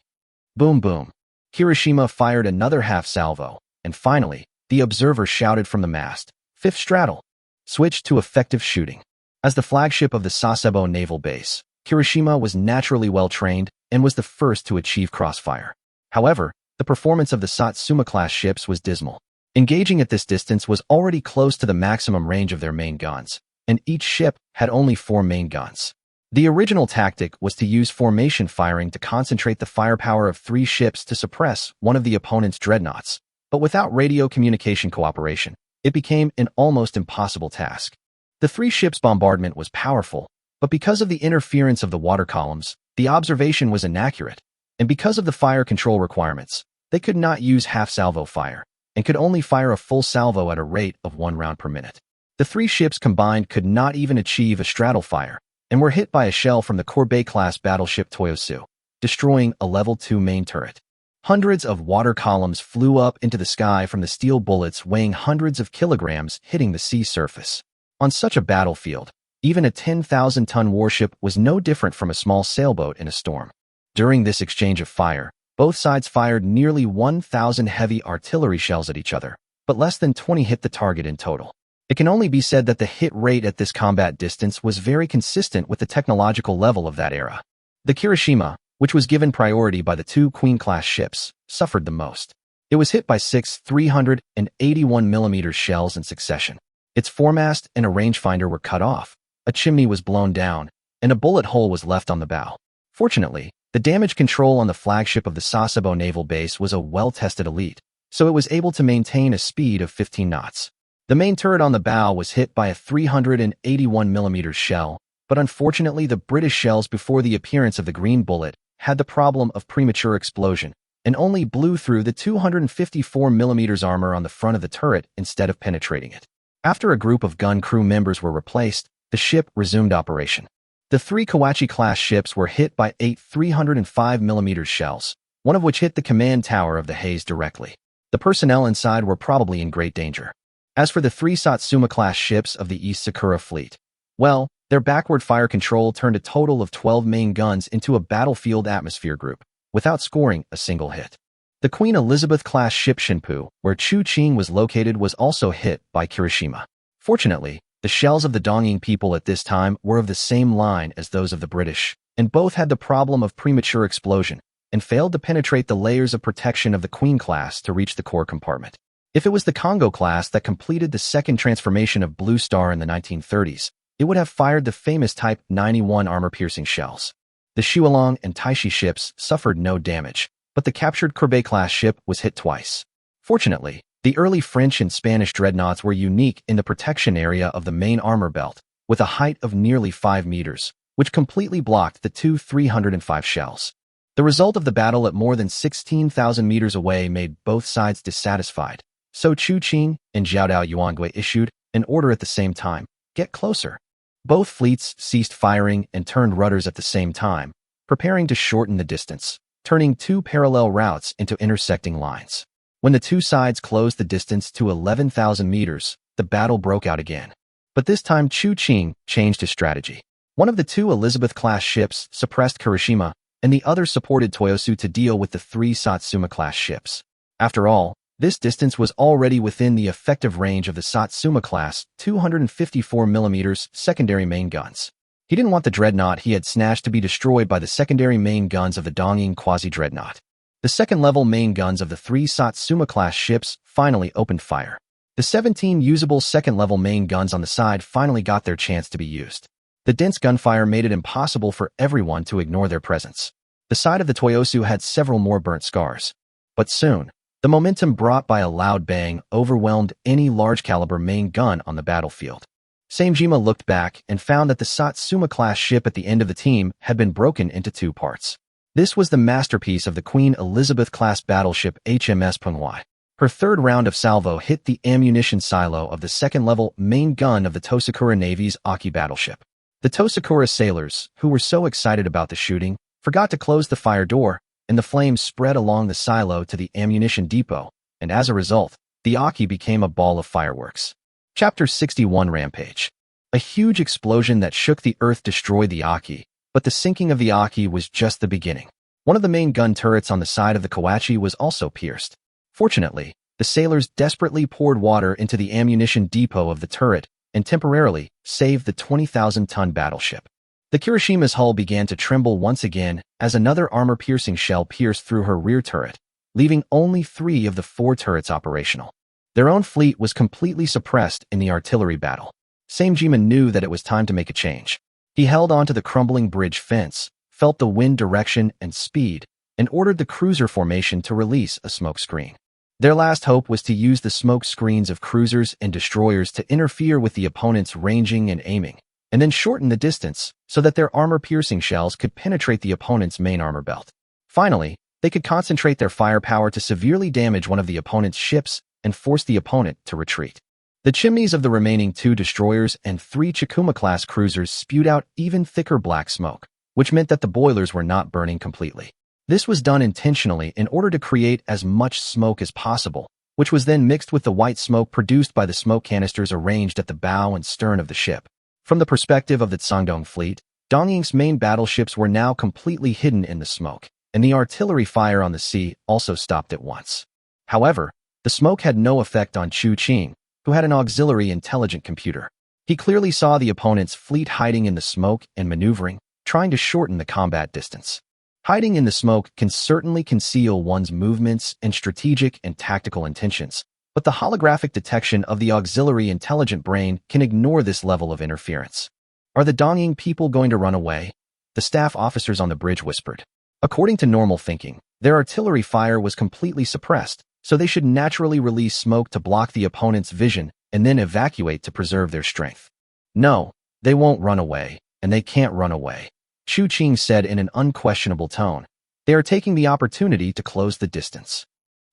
Boom boom. Kirishima fired another half-salvo, and finally, the observer shouted from the mast, "Fifth straddle." Switch to effective shooting. As the flagship of the Sasebo naval base, Kirishima was naturally well-trained and was the first to achieve crossfire. However, the performance of the Satsuma-class ships was dismal. Engaging at this distance was already close to the maximum range of their main guns, and each ship had only 4 main guns. The original tactic was to use formation firing to concentrate the firepower of 3 ships to suppress one of the opponent's dreadnoughts, but without radio communication cooperation, it became an almost impossible task. The 3 ships' bombardment was powerful, but because of the interference of the water columns, the observation was inaccurate, and because of the fire control requirements, they could not use half-salvo fire, and could only fire a full salvo at a rate of 1 round per minute. The 3 ships combined could not even achieve a straddle fire, and were hit by a shell from the Korbei-class battleship Toyosu, destroying a level 2 main turret. Hundreds of water columns flew up into the sky from the steel bullets weighing hundreds of kilograms hitting the sea surface. On such a battlefield, even a 10,000-ton warship was no different from a small sailboat in a storm. During this exchange of fire, both sides fired nearly 1,000 heavy artillery shells at each other, but less than 20 hit the target in total. It can only be said that the hit rate at this combat distance was very consistent with the technological level of that era. The Kirishima, which was given priority by the 2 Queen-class ships, suffered the most. It was hit by 6 381mm shells in succession. Its foremast and a rangefinder were cut off, a chimney was blown down, and a bullet hole was left on the bow. Fortunately, the damage control on the flagship of the Sasebo naval base was a well-tested elite, so it was able to maintain a speed of 15 knots. The main turret on the bow was hit by a 381mm shell, but unfortunately the British shells before the appearance of the green bullet had the problem of premature explosion, and only blew through the 254mm armor on the front of the turret instead of penetrating it. After a group of gun crew members were replaced, the ship resumed operation. The 3 Kawachi-class ships were hit by 8 305mm shells, one of which hit the command tower of the Haze directly. The personnel inside were probably in great danger. As for the 3 Satsuma-class ships of the East Sakura fleet, well, their backward fire control turned a total of 12 main guns into a battlefield atmosphere group, without scoring a single hit. The Queen Elizabeth-class ship Shinpu, where Qiancang was located, was also hit by Kirishima. Fortunately, the shells of the Dongying people at this time were of the same line as those of the British, and both had the problem of premature explosion, and failed to penetrate the layers of protection of the Queen class to reach the core compartment. If it was the Congo class that completed the second transformation of Blue Star in the 1930s, it would have fired the famous Type 91 armor-piercing shells. The Qiancang and Taixi ships suffered no damage, but the captured Courbet-class ship was hit twice. Fortunately, the early French and Spanish dreadnoughts were unique in the protection area of the main armor belt, with a height of nearly 5 meters, which completely blocked the two 305 shells. The result of the battle at more than 16,000 meters away made both sides dissatisfied, so Chu Qing and Zhaodao Yuangui issued an order at the same time: get closer. Both fleets ceased firing and turned rudders at the same time, preparing to shorten the distance, turning two parallel routes into intersecting lines. When the two sides closed the distance to 11,000 meters, the battle broke out again. But this time Chu Qing changed his strategy. One of the two Elizabeth-class ships suppressed Kurashima, and the other supported Toyosu to deal with the three Satsuma-class ships. After all, this distance was already within the effective range of the Satsuma-class 254mm secondary main guns. He didn't want the dreadnought he had snatched to be destroyed by the secondary main guns of the Dongying quasi-dreadnought. The second-level main guns of the three Satsuma-class ships finally opened fire. The 17 usable second-level main guns on the side finally got their chance to be used. The dense gunfire made it impossible for everyone to ignore their presence. The side of the Toyosu had several more burnt scars. But soon, the momentum brought by a loud bang overwhelmed any large-caliber main gun on the battlefield. Samejima looked back and found that the Satsuma-class ship at the end of the team had been broken into two parts. This was the masterpiece of the Queen Elizabeth-class battleship HMS Manhwa. Her third round of salvo hit the ammunition silo of the second-level main gun of the Tosakura Navy's Aki battleship. The Tosakura sailors, who were so excited about the shooting, forgot to close the fire door, and the flames spread along the silo to the ammunition depot, and as a result, the Aki became a ball of fireworks. Chapter 61 Rampage. A huge explosion that shook the earth destroyed the Aki, but the sinking of the Aki was just the beginning. One of the main gun turrets on the side of the Kawachi was also pierced. Fortunately, the sailors desperately poured water into the ammunition depot of the turret and temporarily saved the 20,000-ton battleship. The Kirishima's hull began to tremble once again as another armor-piercing shell pierced through her rear turret, leaving only 3 of the 4 turrets operational. Their own fleet was completely suppressed in the artillery battle. Samejima knew that it was time to make a change. He held onto the crumbling bridge fence, felt the wind direction and speed, and ordered the cruiser formation to release a smoke screen. Their last hope was to use the smoke screens of cruisers and destroyers to interfere with the opponent's ranging and aiming, and then shorten the distance so that their armor-piercing shells could penetrate the opponent's main armor belt. Finally, they could concentrate their firepower to severely damage one of the opponent's ships and force the opponent to retreat. The chimneys of the remaining 2 destroyers and 3 Chikuma-class cruisers spewed out even thicker black smoke, which meant that the boilers were not burning completely. This was done intentionally in order to create as much smoke as possible, which was then mixed with the white smoke produced by the smoke canisters arranged at the bow and stern of the ship. From the perspective of the Tsangdong fleet, Dongying's main battleships were now completely hidden in the smoke, and the artillery fire on the sea also stopped at once. However, the smoke had no effect on Chu Qing, who had an auxiliary intelligent computer. He clearly saw the opponent's fleet hiding in the smoke and maneuvering, trying to shorten the combat distance. Hiding in the smoke can certainly conceal one's movements and strategic and tactical intentions, but the holographic detection of the auxiliary intelligent brain can ignore this level of interference. Are the Dongying people going to run away? The staff officers on the bridge whispered. According to normal thinking, their artillery fire was completely suppressed, so they should naturally release smoke to block the opponent's vision and then evacuate to preserve their strength. No, they won't run away, and they can't run away, Chu Qing said in an unquestionable tone. They are taking the opportunity to close the distance.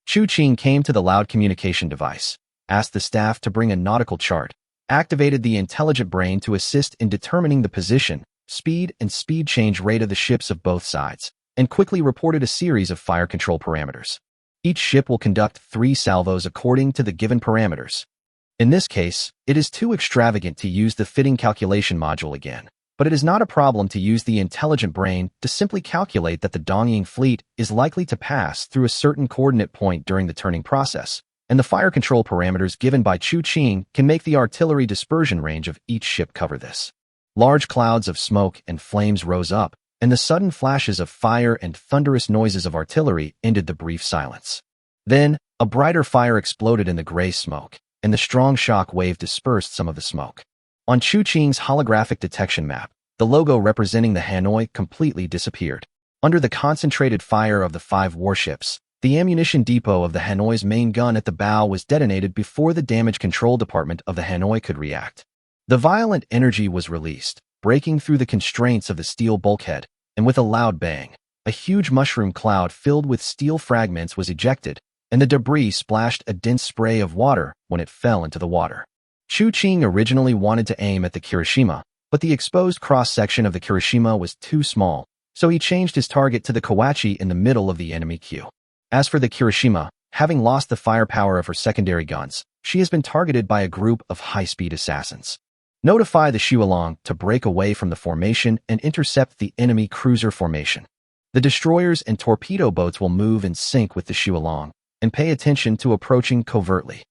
Chu Qing came to the loud communication device, asked the staff to bring a nautical chart, activated the intelligent brain to assist in determining the position, speed, and speed change rate of the ships of both sides, and quickly reported a series of fire control parameters. Each ship will conduct 3 salvos according to the given parameters. In this case, it is too extravagant to use the fitting calculation module again, but it is not a problem to use the intelligent brain to simply calculate that the Dongying fleet is likely to pass through a certain coordinate point during the turning process, and the fire control parameters given by Chu Qing can make the artillery dispersion range of each ship cover this. Large clouds of smoke and flames rose up, and the sudden flashes of fire and thunderous noises of artillery ended the brief silence. Then, a brighter fire exploded in the gray smoke, and the strong shock wave dispersed some of the smoke. On Qiancang's holographic detection map, the logo representing the Hanoi completely disappeared. Under the concentrated fire of the 5 warships, the ammunition depot of the Hanoi's main gun at the bow was detonated before the damage control department of the Hanoi could react. The violent energy was released, breaking through the constraints of the steel bulkhead, and with a loud bang, a huge mushroom cloud filled with steel fragments was ejected, and the debris splashed a dense spray of water when it fell into the water. Qiancang originally wanted to aim at the Kirishima, but the exposed cross-section of the Kirishima was too small, so he changed his target to the Kawachi in the middle of the enemy queue. As for the Kirishima, having lost the firepower of her secondary guns, she has been targeted by a group of high-speed assassins. Notify the Qiancang to break away from the formation and intercept the enemy cruiser formation. The destroyers and torpedo boats will move in sync with the Qiancang and pay attention to approaching covertly.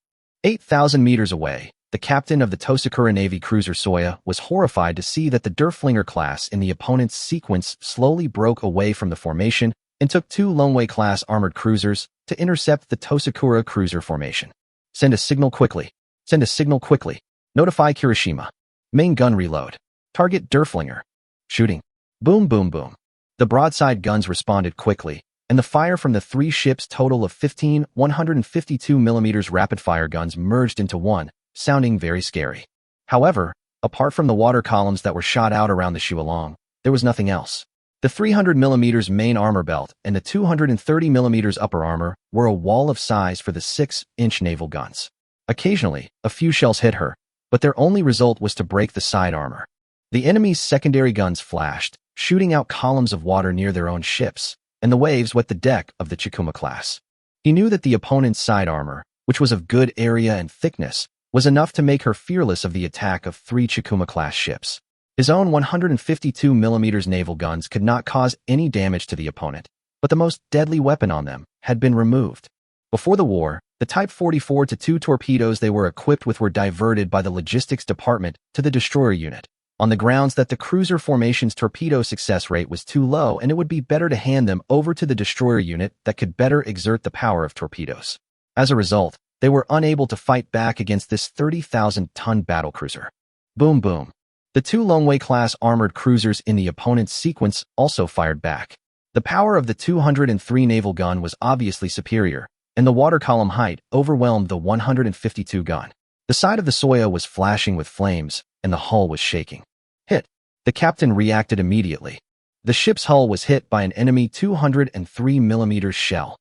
8,000 meters away, the captain of the Tosakura Navy cruiser Soya was horrified to see that the Derflinger class in the opponent's sequence slowly broke away from the formation and took 2 Loneway-class armored cruisers to intercept the Tosakura cruiser formation. Send a signal quickly. Send a signal quickly. Notify Kirishima. Main gun reload. Target Derflinger. Shooting. Boom, boom, boom. The broadside guns responded quickly, and the fire from the 3 ships' total of 15 152mm rapid-fire guns merged into one, sounding very scary. However, apart from the water columns that were shot out around the Qiancang, there was nothing else. The 300mm main armor belt and the 230mm upper armor were a wall of size for the 6-inch naval guns. Occasionally, a few shells hit her, but their only result was to break the side armor. The enemy's secondary guns flashed, shooting out columns of water near their own ships, and the waves wet the deck of the Chikuma class. He knew that the opponent's side armor, which was of good area and thickness, was enough to make her fearless of the attack of 3 Chikuma-class ships. His own 152mm naval guns could not cause any damage to the opponent, but the most deadly weapon on them had been removed. Before the war, the Type 44-2 torpedoes they were equipped with were diverted by the logistics department to the destroyer unit, on the grounds that the cruiser formation's torpedo success rate was too low and it would be better to hand them over to the destroyer unit that could better exert the power of torpedoes. As a result, they were unable to fight back against this 30,000-ton battlecruiser. Boom, boom. The 2 Loneway-class armored cruisers in the opponent's sequence also fired back. The power of the 203 naval gun was obviously superior, and the water column height overwhelmed the 152 gun. The side of the Soya was flashing with flames, and the hull was shaking. Hit. The captain reacted immediately. The ship's hull was hit by an enemy 203mm shell.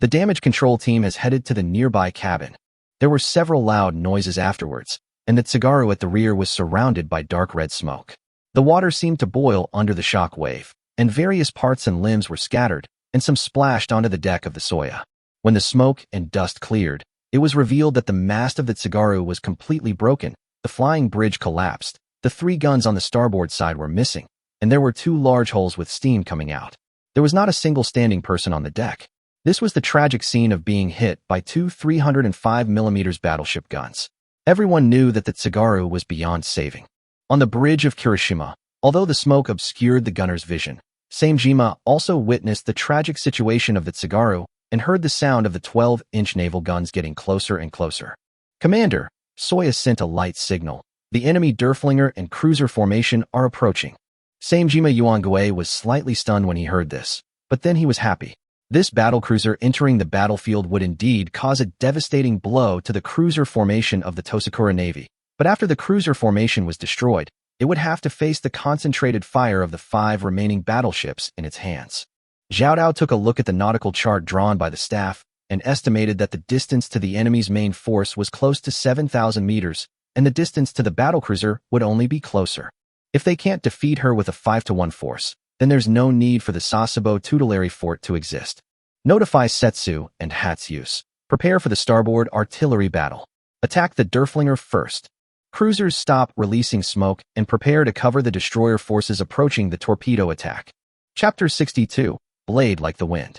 The damage control team has headed to the nearby cabin. There were several loud noises afterwards, and the Tsugaru at the rear was surrounded by dark red smoke. The water seemed to boil under the shock wave, and various parts and limbs were scattered, and some splashed onto the deck of the Soya. When the smoke and dust cleared, it was revealed that the mast of the Tsugaru was completely broken, the flying bridge collapsed, the 3 guns on the starboard side were missing, and there were 2 large holes with steam coming out. There was not a single standing person on the deck. This was the tragic scene of being hit by 2 305mm battleship guns. Everyone knew that the Tsugaru was beyond saving. On the bridge of Kirishima, although the smoke obscured the gunner's vision, Samejima also witnessed the tragic situation of the Tsugaru and heard the sound of the 12-inch naval guns getting closer and closer. Commander, Soya sent a light signal. The enemy Derflinger and cruiser formation are approaching. Samejima Yuangue was slightly stunned when he heard this, but then he was happy. This battlecruiser entering the battlefield would indeed cause a devastating blow to the cruiser formation of the Tosakura Navy, but after the cruiser formation was destroyed, it would have to face the concentrated fire of the 5 remaining battleships in its hands. Zhao Dao took a look at the nautical chart drawn by the staff and estimated that the distance to the enemy's main force was close to 7,000 meters, and the distance to the battlecruiser would only be closer. If they can't defeat her with a 5-to-1 force, then there's no need for the Sasebo tutelary fort to exist. Notify Setsu and Hatsus. Prepare for the starboard artillery battle. Attack the Derflinger first. Cruisers stop releasing smoke and prepare to cover the destroyer forces approaching the torpedo attack. Chapter 62. Blade like the wind.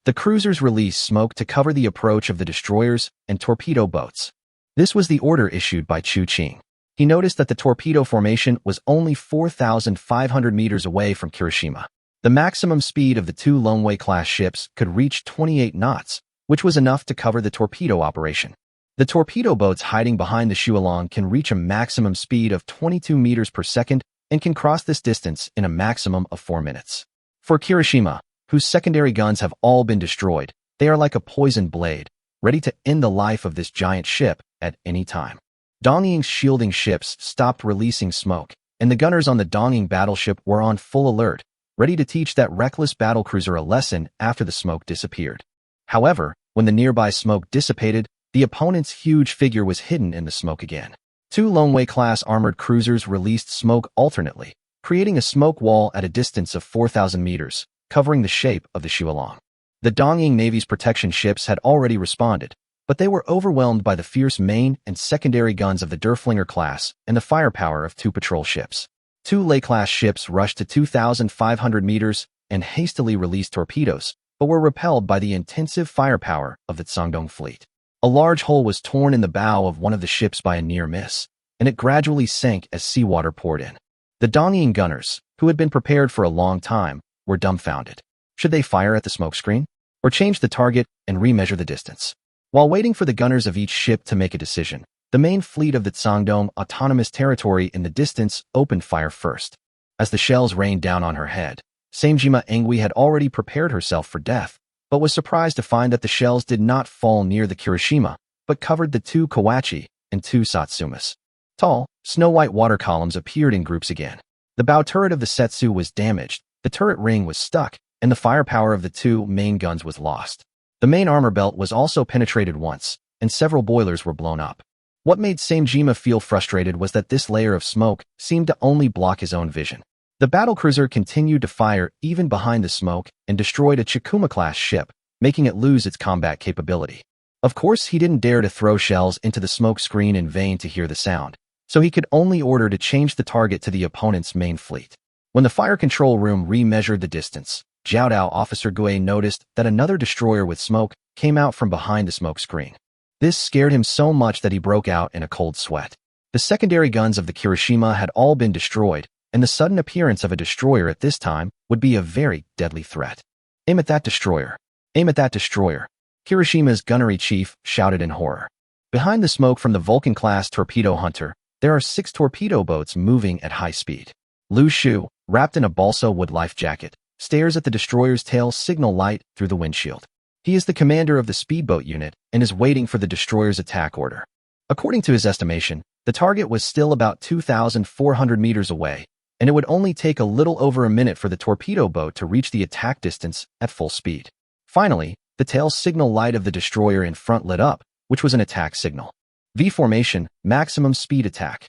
The cruisers release smoke to cover the approach of the destroyers and torpedo boats. This was the order issued by Qiancang. He noticed that the torpedo formation was only 4,500 meters away from Kirishima. The maximum speed of the two Longwei-class ships could reach 28 knots, which was enough to cover the torpedo operation. The torpedo boats hiding behind the Qiancang can reach a maximum speed of 22 meters per second and can cross this distance in a maximum of 4 minutes. For Kirishima, whose secondary guns have all been destroyed, they are like a poisoned blade, ready to end the life of this giant ship at any time. Dongying's shielding ships stopped releasing smoke, and the gunners on the Dongying battleship were on full alert, ready to teach that reckless battlecruiser a lesson after the smoke disappeared. However, when the nearby smoke dissipated, the opponent's huge figure was hidden in the smoke again. Two Longwei-class armored cruisers released smoke alternately, creating a smoke wall at a distance of 4,000 meters, covering the shape of the Qiancang. The Dongying Navy's protection ships had already responded, but they were overwhelmed by the fierce main and secondary guns of the Derflinger class and the firepower of two patrol ships. Two Lei-class ships rushed to 2,500 meters and hastily released torpedoes, but were repelled by the intensive firepower of the Zhangdong fleet. A large hole was torn in the bow of one of the ships by a near miss, and it gradually sank as seawater poured in. The Dongying gunners, who had been prepared for a long time, were dumbfounded. Should they fire at the smokescreen, or change the target and remeasure the distance? While waiting for the gunners of each ship to make a decision, the main fleet of the Zhangdong Autonomous Territory in the distance opened fire first. As the shells rained down on her head, Samejima Engui had already prepared herself for death, but was surprised to find that the shells did not fall near the Kirishima, but covered the two Kawachi and two Satsumas. Tall, snow-white water columns appeared in groups again. The bow turret of the Setsu was damaged, the turret ring was stuck, and the firepower of the two main guns was lost. The main armor belt was also penetrated once, and several boilers were blown up. What made Samejima feel frustrated was that this layer of smoke seemed to only block his own vision. The battlecruiser continued to fire even behind the smoke and destroyed a Chikuma-class ship, making it lose its combat capability. Of course, he didn't dare to throw shells into the smoke screen in vain to hear the sound, so he could only order to change the target to the opponent's main fleet. When the fire control room remeasured the distance, Jiaodao Officer Gui noticed that another destroyer with smoke came out from behind the smoke screen. This scared him so much that he broke out in a cold sweat. The secondary guns of the Kirishima had all been destroyed, and the sudden appearance of a destroyer at this time would be a very deadly threat. "Aim at that destroyer! Aim at that destroyer!" Kirishima's gunnery chief shouted in horror. Behind the smoke from the Vulcan-class torpedo hunter, there are 6 torpedo boats moving at high speed. Lu Shu, wrapped in a balsa wood life jacket, stares at the destroyer's tail signal light through the windshield. He is the commander of the speedboat unit and is waiting for the destroyer's attack order. According to his estimation, the target was still about 2,400 meters away, and it would only take a little over a minute for the torpedo boat to reach the attack distance at full speed. Finally, the tail signal light of the destroyer in front lit up, which was an attack signal. V formation, maximum speed attack.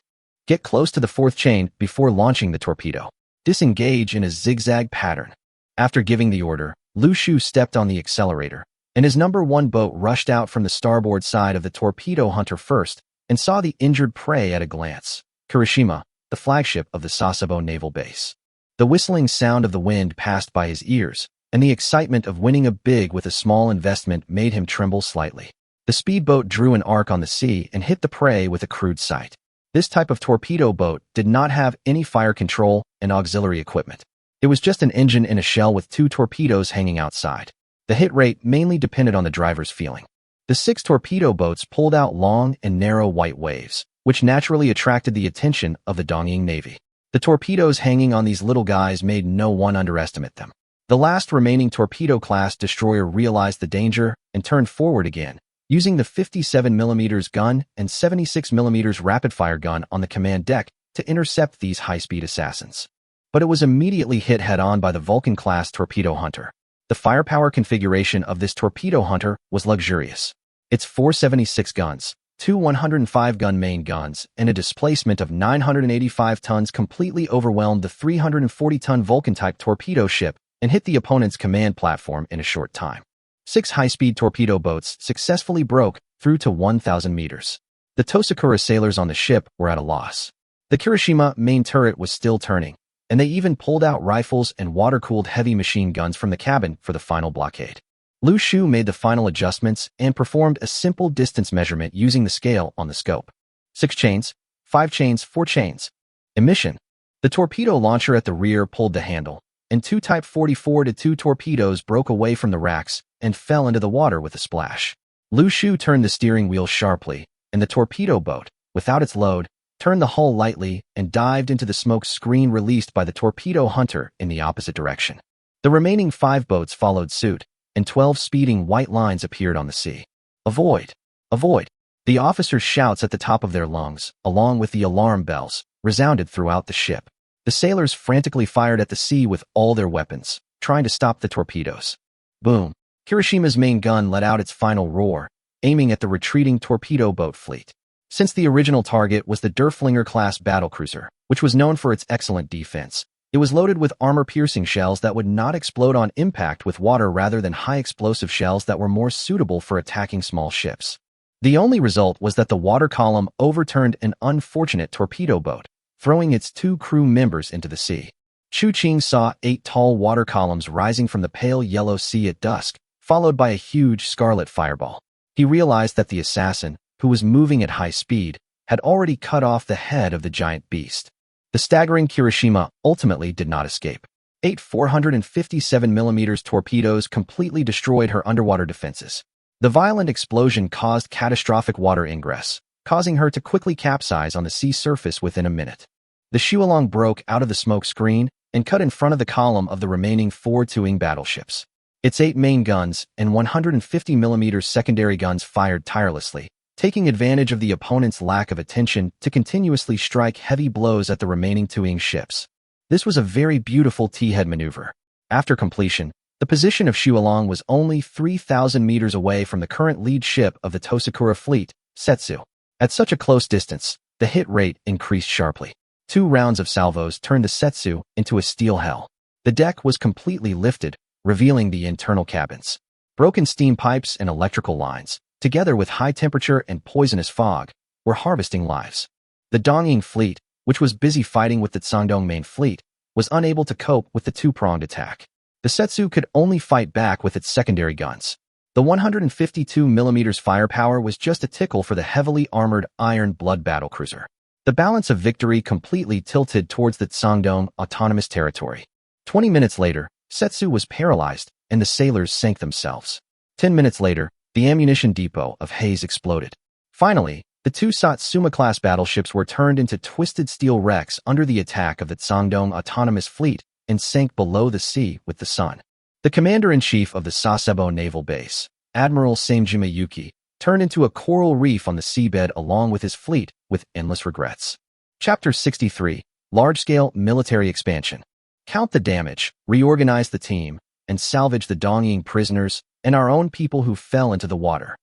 Get close to the 4th chain before launching the torpedo. Disengage in a zigzag pattern. After giving the order, Lu Shu stepped on the accelerator, and his number 1 boat rushed out from the starboard side of the torpedo hunter first and saw the injured prey at a glance. Kirishima, the flagship of the Sasebo Naval Base. The whistling sound of the wind passed by his ears, and the excitement of winning a big with a small investment made him tremble slightly. The speedboat drew an arc on the sea and hit the prey with a crude sight. This type of torpedo boat did not have any fire control and auxiliary equipment. It was just an engine in a shell with 2 torpedoes hanging outside. The hit rate mainly depended on the driver's feeling. The 6 torpedo boats pulled out long and narrow white waves, which naturally attracted the attention of the Dongying Navy. The torpedoes hanging on these little guys made no one underestimate them. The last remaining torpedo-class destroyer realized the danger and turned forward again, using the 57mm gun and 76mm rapid-fire gun on the command deck to intercept these high-speed assassins. But it was immediately hit head-on by the Vulcan-class torpedo hunter. The firepower configuration of this torpedo hunter was luxurious. Its 476 guns, 2 105-gun main guns, and a displacement of 985 tons completely overwhelmed the 340-ton Vulcan-type torpedo ship and hit the opponent's command platform in a short time. 6 high-speed torpedo boats successfully broke through to 1,000 meters. The Tosakura sailors on the ship were at a loss. The Kirishima main turret was still turning, and they even pulled out rifles and water-cooled heavy machine guns from the cabin for the final blockade. Lu Shu made the final adjustments and performed a simple distance measurement using the scale on the scope. 6 chains, 5 chains, 4 chains. Emission. The torpedo launcher at the rear pulled the handle, and two Type 44-2 torpedoes broke away from the racks and fell into the water with a splash. Lu Shu turned the steering wheel sharply, and the torpedo boat, without its load, turned the hull lightly and dived into the smoke screen released by the torpedo hunter in the opposite direction. The remaining 5 boats followed suit, and 12 speeding white lines appeared on the sea. Avoid! Avoid! The officers' shouts at the top of their lungs, along with the alarm bells, resounded throughout the ship. The sailors frantically fired at the sea with all their weapons, trying to stop the torpedoes. Boom! Hiroshima's main gun let out its final roar, aiming at the retreating torpedo boat fleet. Since the original target was the Derflinger-class battlecruiser, which was known for its excellent defense, it was loaded with armor-piercing shells that would not explode on impact with water rather than high-explosive shells that were more suitable for attacking small ships. The only result was that the water column overturned an unfortunate torpedo boat, throwing its 2 crew members into the sea. Chu Qing saw 8 tall water columns rising from the pale yellow sea at dusk, followed by a huge scarlet fireball. He realized that the assassin, who was moving at high speed, had already cut off the head of the giant beast. The staggering Kirishima ultimately did not escape. 8 457mm torpedoes completely destroyed her underwater defenses. The violent explosion caused catastrophic water ingress, causing her to quickly capsize on the sea surface within a minute. The Qiancang broke out of the smoke screen and cut in front of the column of the remaining 4 Tuing battleships. Its 8 main guns and 150mm secondary guns fired tirelessly, taking advantage of the opponent's lack of attention to continuously strike heavy blows at the remaining Tuing ships. This was a very beautiful T-head maneuver. After completion, the position of Qiancang was only 3,000 meters away from the current lead ship of the Tosakura fleet, Setsu. At such a close distance, the hit rate increased sharply. 2 rounds of salvos turned the Setsu into a steel hell. The deck was completely lifted, revealing the internal cabins. Broken steam pipes and electrical lines, together with high temperature and poisonous fog, were harvesting lives. The Dongying fleet, which was busy fighting with the Sangdong main fleet, was unable to cope with the 2-pronged attack. The Setsu could only fight back with its secondary guns. The 152mm firepower was just a tickle for the heavily armored Iron Blood battlecruiser. The balance of victory completely tilted towards the Sangdong autonomous territory. 20 minutes later, Setsu was paralyzed, and the sailors sank themselves. 10 minutes later, the ammunition depot of Hayes exploded. Finally, the 2 Satsuma-class battleships were turned into twisted steel wrecks under the attack of the Sangdong autonomous fleet and sank below the sea with the sun. The commander-in-chief of the Sasebo Naval Base, Admiral Samejima Yuki, turned into a coral reef on the seabed along with his fleet with endless regrets. Chapter 63, Large-Scale Military Expansion. Count the damage, reorganize the team, and salvage the Dongying prisoners and our own people who fell into the water.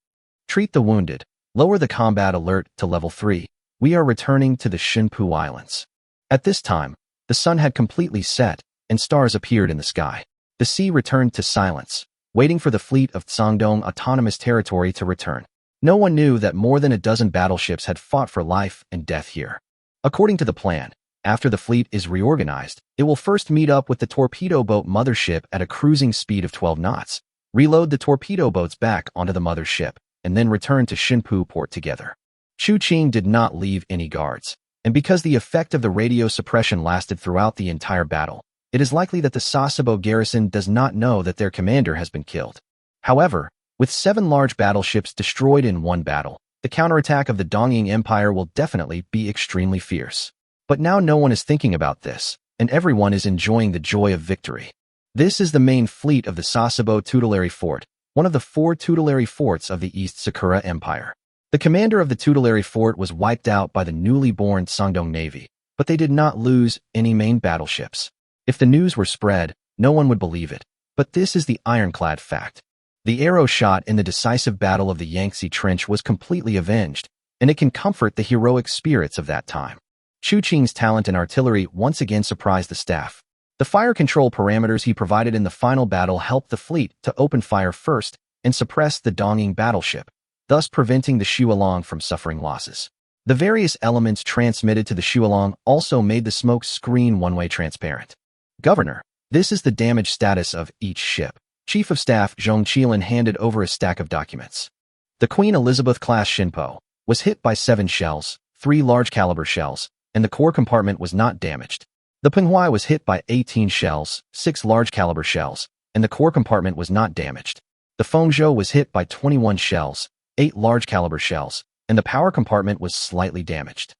Treat the wounded, lower the combat alert to level 3. We are returning to the Xinpu Islands. At this time, the sun had completely set, and stars appeared in the sky. The sea returned to silence, waiting for the fleet of Sangdong Autonomous Territory to return. No one knew that more than a dozen battleships had fought for life and death here. According to the plan, after the fleet is reorganized, it will first meet up with the torpedo boat mothership at a cruising speed of 12 knots, reload the torpedo boats back onto the mothership, and then return to Xinpu port together. Chu Qing did not leave any guards, and because the effect of the radio suppression lasted throughout the entire battle, it is likely that the Sasebo garrison does not know that their commander has been killed. However, with 7 large battleships destroyed in one battle, the counterattack of the Dongying Empire will definitely be extremely fierce. But now no one is thinking about this, and everyone is enjoying the joy of victory. This is the main fleet of the Sasebo Tutelary Fort, one of the 4 tutelary forts of the East Sakura Empire. The commander of the tutelary fort was wiped out by the newly born Sangdong Navy, but they did not lose any main battleships. If the news were spread, no one would believe it, but this is the ironclad fact. The arrow shot in the decisive battle of the Yangtze Trench was completely avenged, and it can comfort the heroic spirits of that time. Chu Qing's talent in artillery once again surprised the staff. The fire control parameters he provided in the final battle helped the fleet to open fire first and suppress the Dongying battleship, thus preventing the Qiancang from suffering losses. The various elements transmitted to the Qiancang also made the smoke screen one-way transparent. Governor, this is the damage status of each ship. Chief of Staff Zhong Qilin handed over a stack of documents. The Queen Elizabeth-class Shinpo was hit by 7 shells, 3 large-caliber shells, and the core compartment was not damaged. The Penghua was hit by 18 shells, 6 large-caliber shells, and the core compartment was not damaged. The Fengzhou was hit by 21 shells, 8 large-caliber shells, and the power compartment was slightly damaged.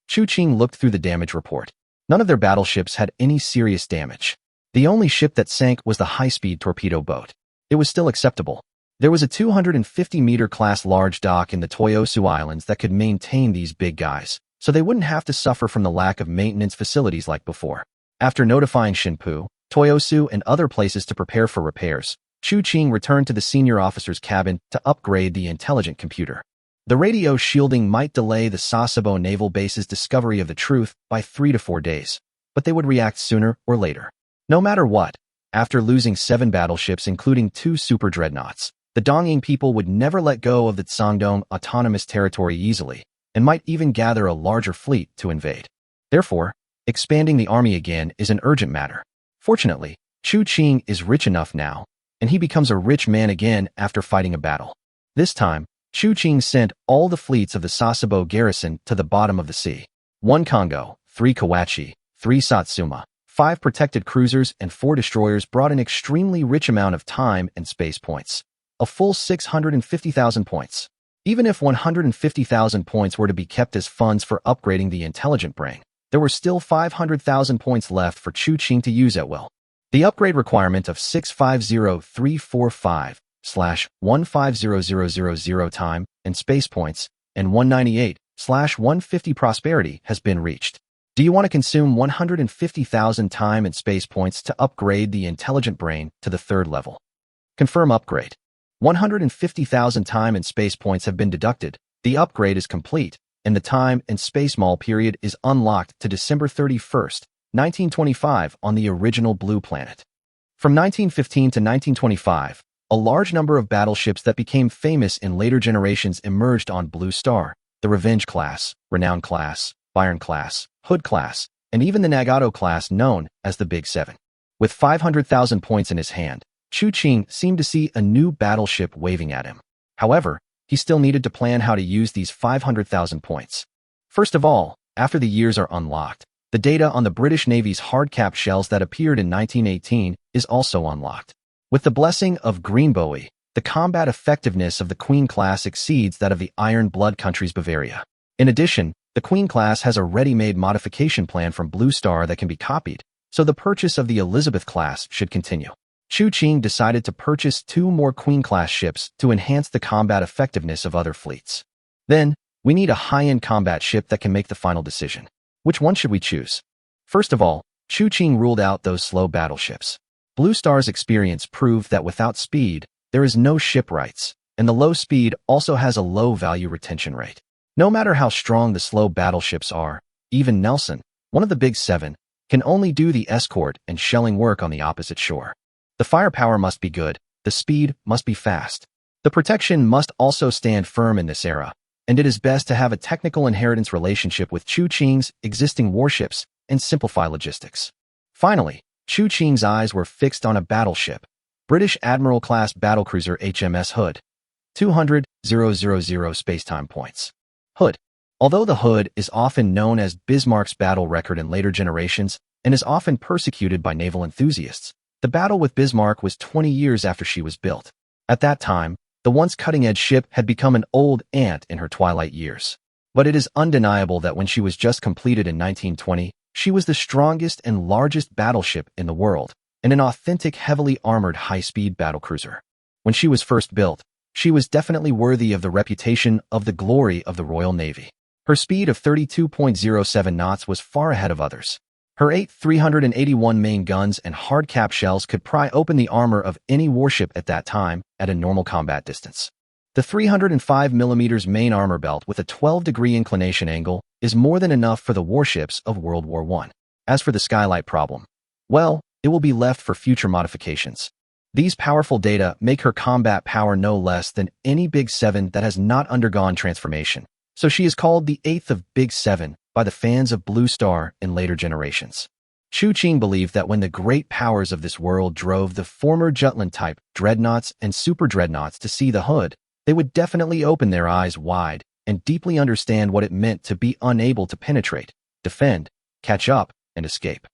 Chu Qing looked through the damage report. None of their battleships had any serious damage. The only ship that sank was the high-speed torpedo boat. It was still acceptable. There was a 250-meter class large dock in the Taixi Islands that could maintain these big guys, so they wouldn't have to suffer from the lack of maintenance facilities like before. After notifying Xinpu, Toyosu, and other places to prepare for repairs, Chu Qing returned to the senior officer's cabin to upgrade the intelligent computer. The radio shielding might delay the Sasebo naval base's discovery of the truth by 3 to 4 days, but they would react sooner or later. No matter what, after losing 7 battleships including 2 super dreadnoughts, the Dongying people would never let go of the Tsangdong autonomous territory easily, and might even gather a larger fleet to invade. Therefore, expanding the army again is an urgent matter. Fortunately, Chu Qing is rich enough now, and he becomes a rich man again after fighting a battle. This time, Chu Qing sent all the fleets of the Sasebo garrison to the bottom of the sea. 1 Congo, 3 Kawachi, 3 Satsuma, 5 protected cruisers and 4 destroyers brought an extremely rich amount of time and space points. A full 650,000 points. Even if 150,000 points were to be kept as funds for upgrading the intelligent brain, there were still 500,000 points left for Chu Qing to use at will. The upgrade requirement of 650,345/150000 time and space points and 198/150 prosperity has been reached. Do you want to consume 150,000 time and space points to upgrade the intelligent brain to the 3rd level? Confirm upgrade. 150,000 time and space points have been deducted, the upgrade is complete, and the time and space mall period is unlocked to December 31st, 1925 on the original Blue Planet. From 1915 to 1925, a large number of battleships that became famous in later generations emerged on Blue Star, the Revenge class, Renown class, Byron class, Hood class, and even the Nagato class known as the Big Seven. With 500,000 points in his hand, Chu Qing seemed to see a new battleship waving at him. However, he still needed to plan how to use these 500,000 points. First of all, after the years are unlocked, the data on the British Navy's hard-cap shells that appeared in 1918 is also unlocked. With the blessing of Green Bowie, the combat effectiveness of the Queen class exceeds that of the Iron Blood countries Bavaria. In addition, the Queen class has a ready-made modification plan from Blue Star that can be copied, so the purchase of the Elizabeth class should continue. Chu Qing decided to purchase 2 more Queen class ships to enhance the combat effectiveness of other fleets. Then, we need a high-end combat ship that can make the final decision. Which one should we choose? First of all, Chu Qing ruled out those slow battleships. Blue Star's experience proved that without speed, there is no shipwrights, and the low speed also has a low value retention rate. No matter how strong the slow battleships are, even Nelson, one of the Big Seven, can only do the escort and shelling work on the opposite shore. The firepower must be good, the speed must be fast. The protection must also stand firm in this era, and it is best to have a technical inheritance relationship with Chu Qing's existing warships and simplify logistics. Finally, Chu Qing's eyes were fixed on a battleship, British Admiral-class battlecruiser HMS Hood. 200,000 spacetime points. Hood. Although the Hood is often known as Bismarck's battle record in later generations and is often persecuted by naval enthusiasts, the battle with Bismarck was 20 years after she was built. At that time, the once cutting-edge ship had become an old aunt in her twilight years. But it is undeniable that when she was just completed in 1920, she was the strongest and largest battleship in the world, and an authentic heavily armored high-speed battlecruiser. When she was first built, she was definitely worthy of the reputation of the glory of the Royal Navy. Her speed of 32.07 knots was far ahead of others. Her 8 381 main guns and hard-cap shells could pry open the armor of any warship at that time at a normal combat distance. The 305mm main armor belt with a 12-degree inclination angle is more than enough for the warships of World War I. As for the skylight problem, well, it will be left for future modifications. These powerful data make her combat power no less than any Big Seven that has not undergone transformation, so she is called the 8th of Big Seven by the fans of Blue Star in later generations. Chu Qing believed that when the great powers of this world drove the former Jutland-type dreadnoughts and super dreadnoughts to see the Hood, they would definitely open their eyes wide and deeply understand what it meant to be unable to penetrate, defend, catch up, and escape.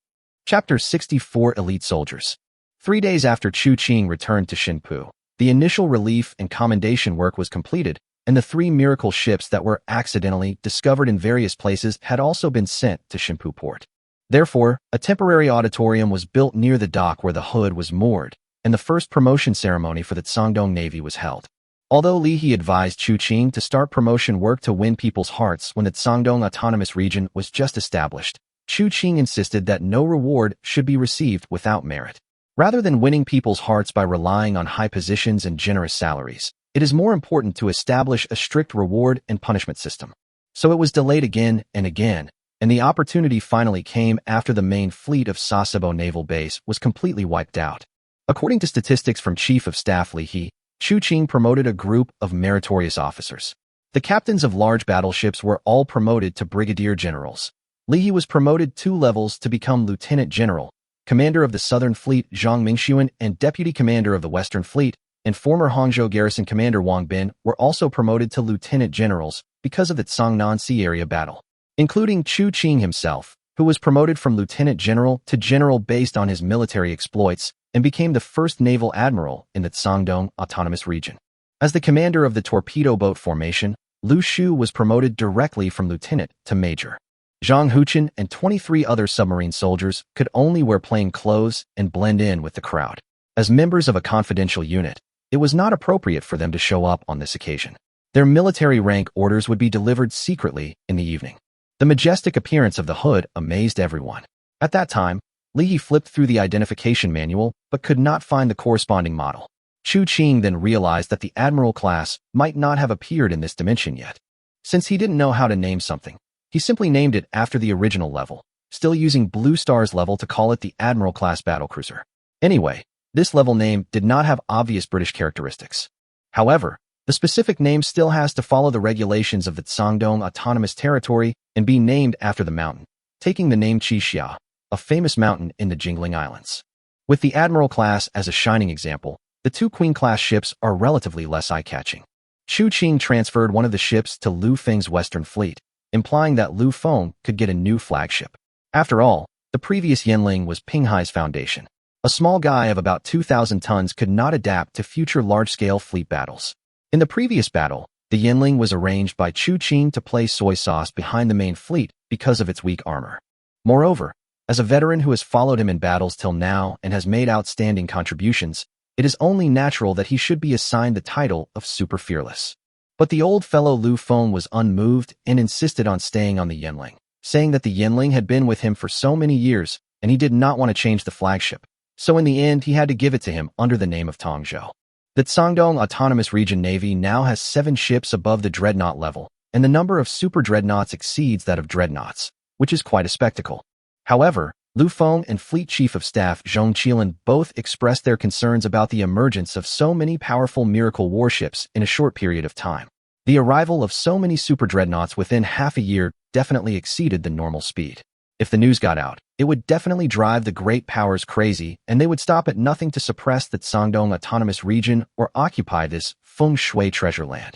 Chapter 64 Elite Soldiers. 3 days after Qiancang returned to Xinpu, the initial relief and commendation work was completed, and the 3 miracle ships that were accidentally discovered in various places had also been sent to Xinpu port. Therefore, a temporary auditorium was built near the dock where the hood was moored, and the first promotion ceremony for the Cangdong Navy was held. Although Li He advised Qiancang to start promotion work to win people's hearts when the Cangdong Autonomous Region was just established, Qiancang insisted that no reward should be received without merit. Rather than winning people's hearts by relying on high positions and generous salaries, it is more important to establish a strict reward and punishment system. So it was delayed again and again, and the opportunity finally came after the main fleet of Sasebo Naval Base was completely wiped out. According to statistics from Chief of Staff Li He, Qiancang promoted a group of meritorious officers. The captains of large battleships were all promoted to brigadier generals. Li He was promoted 2 levels to become lieutenant general. Commander of the Southern Fleet Zhang Mingxuan and Deputy Commander of the Western Fleet and former Hangzhou Garrison Commander Wang Bin were also promoted to lieutenant generals because of the Cangnan Sea Area battle, including Qiancang himself, who was promoted from lieutenant general to general based on his military exploits and became the first naval admiral in the Cangdong Autonomous Region. As the commander of the torpedo boat formation, Lu Shu was promoted directly from lieutenant to major. Zhang Huchen and 23 other submarine soldiers could only wear plain clothes and blend in with the crowd. As members of a confidential unit, it was not appropriate for them to show up on this occasion. Their military rank orders would be delivered secretly in the evening. The majestic appearance of the hood amazed everyone. At that time, Li He flipped through the identification manual but could not find the corresponding model. Qiancang then realized that the Admiral class might not have appeared in this dimension yet. Since he didn't know how to name something, he simply named it after the original level, still using Blue Star's level to call it the Admiral-class battlecruiser. Anyway, this level name did not have obvious British characteristics. However, the specific name still has to follow the regulations of the Cangdong Autonomous Territory and be named after the mountain, taking the name Qixia, a famous mountain in the Jingling Islands. With the Admiral-class as a shining example, the 2 Queen-class ships are relatively less eye-catching. Qiancang transferred one of the ships to Lu Feng's Western Fleet, implying that Lu Feng could get a new flagship. After all, the previous Yanling was Pinghai's foundation. A small guy of about 2,000 tons could not adapt to future large-scale fleet battles. In the previous battle, the Yanling was arranged by Qiancang to play soy sauce behind the main fleet because of its weak armor. Moreover, as a veteran who has followed him in battles till now and has made outstanding contributions, it is only natural that he should be assigned the title of Super Fearless. But the old fellow Lu Feng was unmoved and insisted on staying on the Yanling, saying that the Yanling had been with him for so many years and he did not want to change the flagship. So in the end, he had to give it to him under the name of Tongzhou. The Cangdong Autonomous Region Navy now has 7 ships above the dreadnought level, and the number of super dreadnoughts exceeds that of dreadnoughts, which is quite a spectacle. However, Lu Feng and Fleet Chief of Staff Zhong Qilan both expressed their concerns about the emergence of so many powerful miracle warships in a short period of time. The arrival of so many super dreadnoughts within half a year definitely exceeded the normal speed. If the news got out, it would definitely drive the great powers crazy, and they would stop at nothing to suppress the Cangdong Autonomous Region or occupy this feng shui treasure land.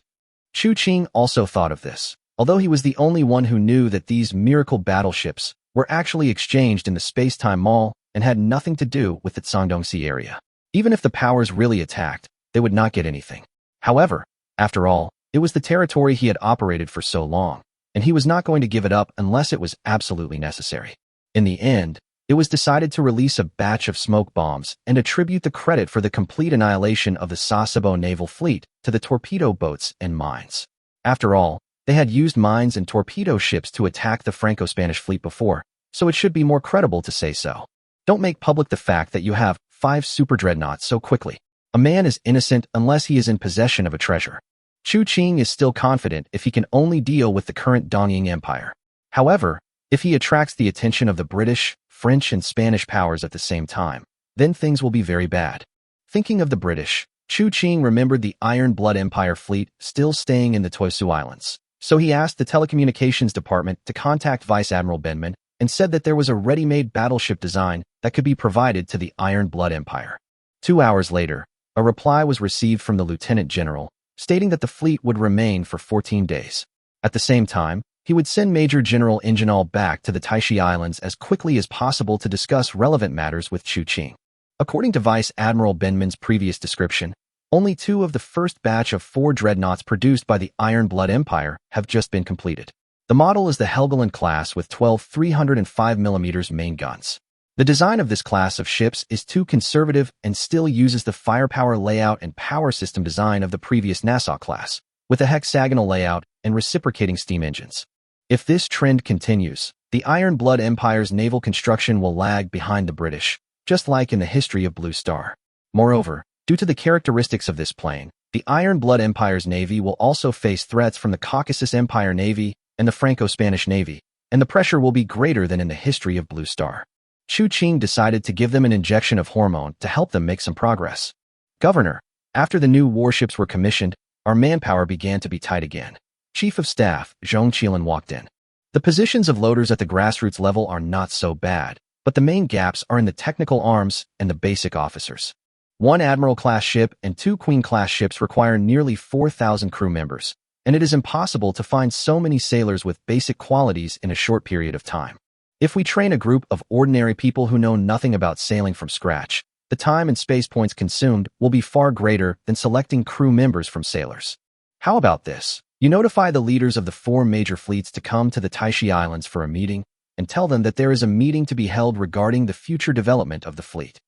Qiancang also thought of this, although he was the only one who knew that these miracle battleships were actually exchanged in the Spacetime Mall and had nothing to do with the Cangdong Sea area. Even if the powers really attacked, they would not get anything. However, after all, it was the territory he had operated for so long, and he was not going to give it up unless it was absolutely necessary. In the end, it was decided to release a batch of smoke bombs and attribute the credit for the complete annihilation of the Sasebo naval fleet to the torpedo boats and mines. After all, they had used mines and torpedo ships to attack the Franco-Spanish fleet before, so it should be more credible to say so. Don't make public the fact that you have 5 super dreadnoughts so quickly. A man is innocent unless he is in possession of a treasure. Qiancang is still confident if he can only deal with the current Qiancang Empire. However, if he attracts the attention of the British, French, and Spanish powers at the same time, then things will be very bad. Thinking of the British, Qiancang remembered the Iron Blood Empire fleet still staying in the Taixi Islands. So he asked the telecommunications department to contact Vice Admiral Benman and said that there was a ready-made battleship design that could be provided to the Iron Blood Empire. 2 hours later, a reply was received from the Lieutenant General, stating that the fleet would remain for 14 days. At the same time, he would send Major General Ingenal back to the Taixi Islands as quickly as possible to discuss relevant matters with Chu Qing. According to Vice Admiral Benman's previous description, only 2 of the first batch of 4 dreadnoughts produced by the Iron Blood Empire have just been completed. The model is the Helgoland class with 12 305mm main guns. The design of this class of ships is too conservative and still uses the firepower layout and power system design of the previous Nassau class, with a hexagonal layout and reciprocating steam engines. If this trend continues, the Iron Blood Empire's naval construction will lag behind the British, just like in the history of Blue Star. Moreover, due to the characteristics of this plane, the Iron Blood Empire's navy will also face threats from the Caucasus Empire Navy and the Franco-Spanish Navy, and the pressure will be greater than in the history of Blue Star. Chu Qing decided to give them an injection of hormone to help them make some progress. Governor, after the new warships were commissioned, our manpower began to be tight again. Chief of Staff, Zhong Qilan walked in. The positions of loaders at the grassroots level are not so bad, but the main gaps are in the technical arms and the basic officers. 1 Admiral-class ship and 2 Queen-class ships require nearly 4,000 crew members, and it is impossible to find so many sailors with basic qualities in a short period of time. If we train a group of ordinary people who know nothing about sailing from scratch, the time and space points consumed will be far greater than selecting crew members from sailors. How about this? You notify the leaders of the 4 major fleets to come to the Taixi Islands for a meeting and tell them that there is a meeting to be held regarding the future development of the fleet.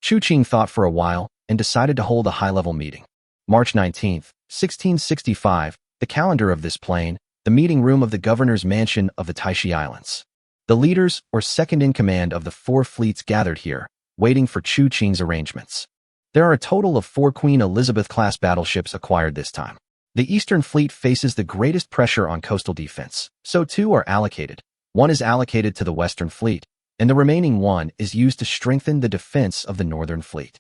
Chu Qing thought for a while and decided to hold a high-level meeting. March 19, 1665, the calendar of this plane, the meeting room of the governor's mansion of the Taixi Islands. The leaders, or second-in-command of the 4 fleets gathered here, waiting for Chu Qing's arrangements. There are a total of 4 Queen Elizabeth-class battleships acquired this time. The Eastern Fleet faces the greatest pressure on coastal defense, so 2 are allocated. 1 is allocated to the Western Fleet, and the remaining 1 is used to strengthen the defense of the Northern Fleet.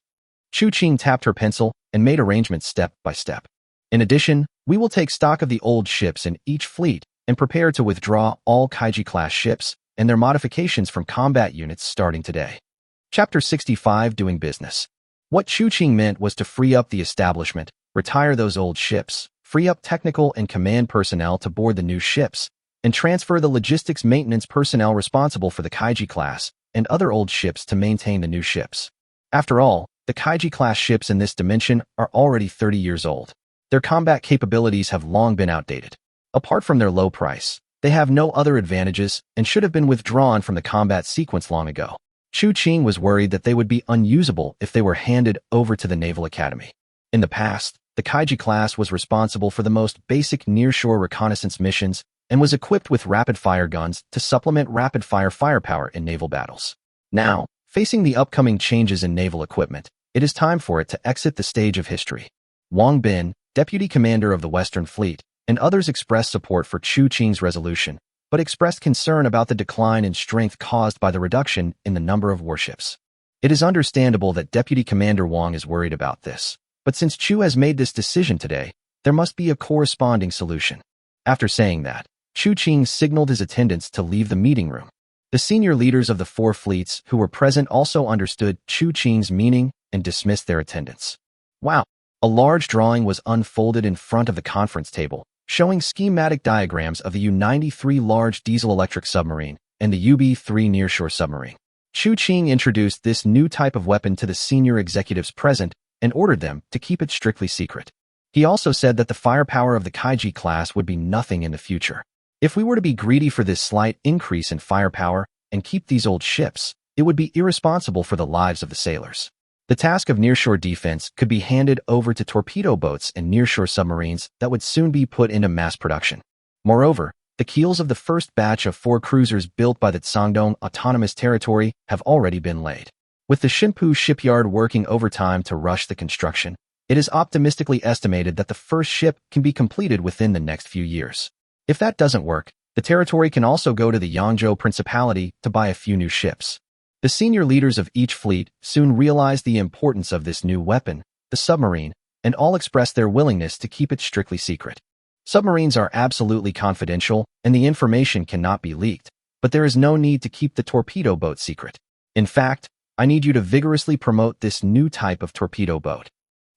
Chu Qing tapped her pencil and made arrangements step by step. In addition, we will take stock of the old ships in each fleet and prepare to withdraw all Kaiji-class ships and their modifications from combat units starting today. Chapter 65, Doing Business. What Chu Qing meant was to free up the establishment, retire those old ships, free up technical and command personnel to board the new ships, and transfer the logistics maintenance personnel responsible for the Kaiji class and other old ships to maintain the new ships. After all, the Kaiji class ships in this dimension are already 30 years old. Their combat capabilities have long been outdated. Apart from their low price, they have no other advantages and should have been withdrawn from the combat sequence long ago. Chu Qing was worried that they would be unusable if they were handed over to the Naval Academy. In the past, the Kaiji class was responsible for the most basic nearshore reconnaissance missions and was equipped with rapid-fire guns to supplement rapid-fire firepower in naval battles. Now, facing the upcoming changes in naval equipment, it is time for it to exit the stage of history. Wang Bin, deputy commander of the Western Fleet, and others expressed support for Chu Qing's resolution, but expressed concern about the decline in strength caused by the reduction in the number of warships. It is understandable that Deputy Commander Wang is worried about this, but since Chu has made this decision today, there must be a corresponding solution. After saying that, Chu Qing signaled his attendants to leave the meeting room. The senior leaders of the 4 fleets who were present also understood Chu Qing's meaning and dismissed their attendants. Wow! A large drawing was unfolded in front of the conference table, showing schematic diagrams of the U-93 large diesel-electric submarine and the UB-3 nearshore submarine. Chu Qing introduced this new type of weapon to the senior executives present and ordered them to keep it strictly secret. He also said that the firepower of the Kaiji class would be nothing in the future. If we were to be greedy for this slight increase in firepower and keep these old ships, it would be irresponsible for the lives of the sailors. The task of nearshore defense could be handed over to torpedo boats and nearshore submarines that would soon be put into mass production. Moreover, the keels of the first batch of 4 cruisers built by the Shandong Autonomous Territory have already been laid. With the Xinpu shipyard working overtime to rush the construction, it is optimistically estimated that the first ship can be completed within the next few years. If that doesn't work, the territory can also go to the Yangzhou Principality to buy a few new ships. The senior leaders of each fleet soon realized the importance of this new weapon, the submarine, and all expressed their willingness to keep it strictly secret. Submarines are absolutely confidential, and the information cannot be leaked, but there is no need to keep the torpedo boat secret. In fact, I need you to vigorously promote this new type of torpedo boat.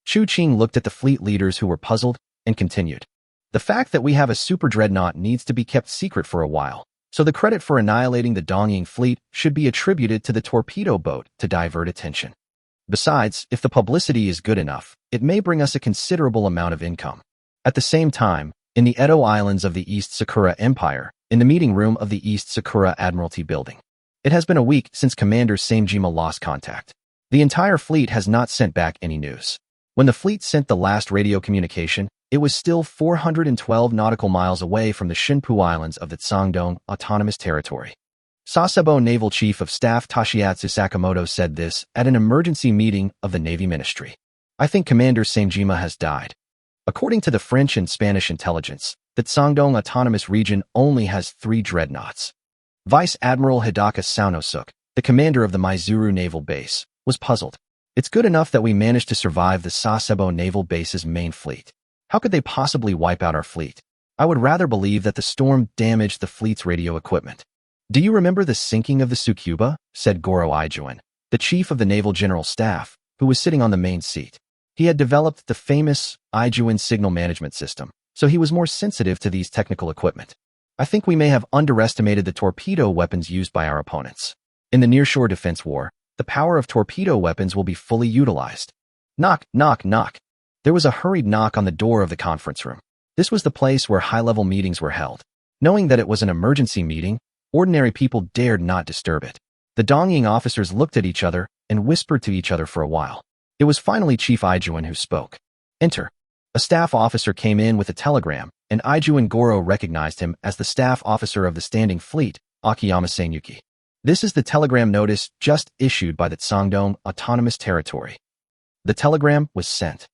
Chu Qing looked at the fleet leaders who were puzzled and continued. The fact that we have a super dreadnought needs to be kept secret for a while, so the credit for annihilating the Dongying fleet should be attributed to the torpedo boat to divert attention. Besides, if the publicity is good enough, it may bring us a considerable amount of income. At the same time, in the Edo Islands of the East Sakura Empire, in the meeting room of the East Sakura Admiralty Building. It has been a week since Commander Samejima lost contact. The entire fleet has not sent back any news. When the fleet sent the last radio communication, it was still 412 nautical miles away from the Shinpu Islands of the Qiancang Autonomous Territory. Sasebo Naval Chief of Staff Toshiatsu Sakamoto said this at an emergency meeting of the Navy Ministry. I think Commander Samejima has died. According to the French and Spanish intelligence, the Qiancang Autonomous Region only has 3 dreadnoughts. Vice Admiral Hidaka Saunosuk, the commander of the Maizuru Naval Base, was puzzled. It's good enough that we managed to survive the Sasebo Naval Base's main fleet. How could they possibly wipe out our fleet? I would rather believe that the storm damaged the fleet's radio equipment. Do you remember the sinking of the Tsukuba? Said Goro Ijuin, the chief of the Naval General Staff, who was sitting on the main seat. He had developed the famous Ijuin signal management system, so he was more sensitive to these technical equipment. I think we may have underestimated the torpedo weapons used by our opponents. In the nearshore defense war, the power of torpedo weapons will be fully utilized. Knock, knock, knock. There was a hurried knock on the door of the conference room. This was the place where high-level meetings were held. Knowing that it was an emergency meeting, ordinary people dared not disturb it. The Dongying officers looked at each other and whispered to each other for a while. It was finally Chief Ijuin who spoke. Enter. A staff officer came in with a telegram, and Ijuin Goro recognized him as the staff officer of the standing fleet, Akiyama Senyuki. This is the telegram notice just issued by the Qiancang Autonomous Territory. The telegram was sent.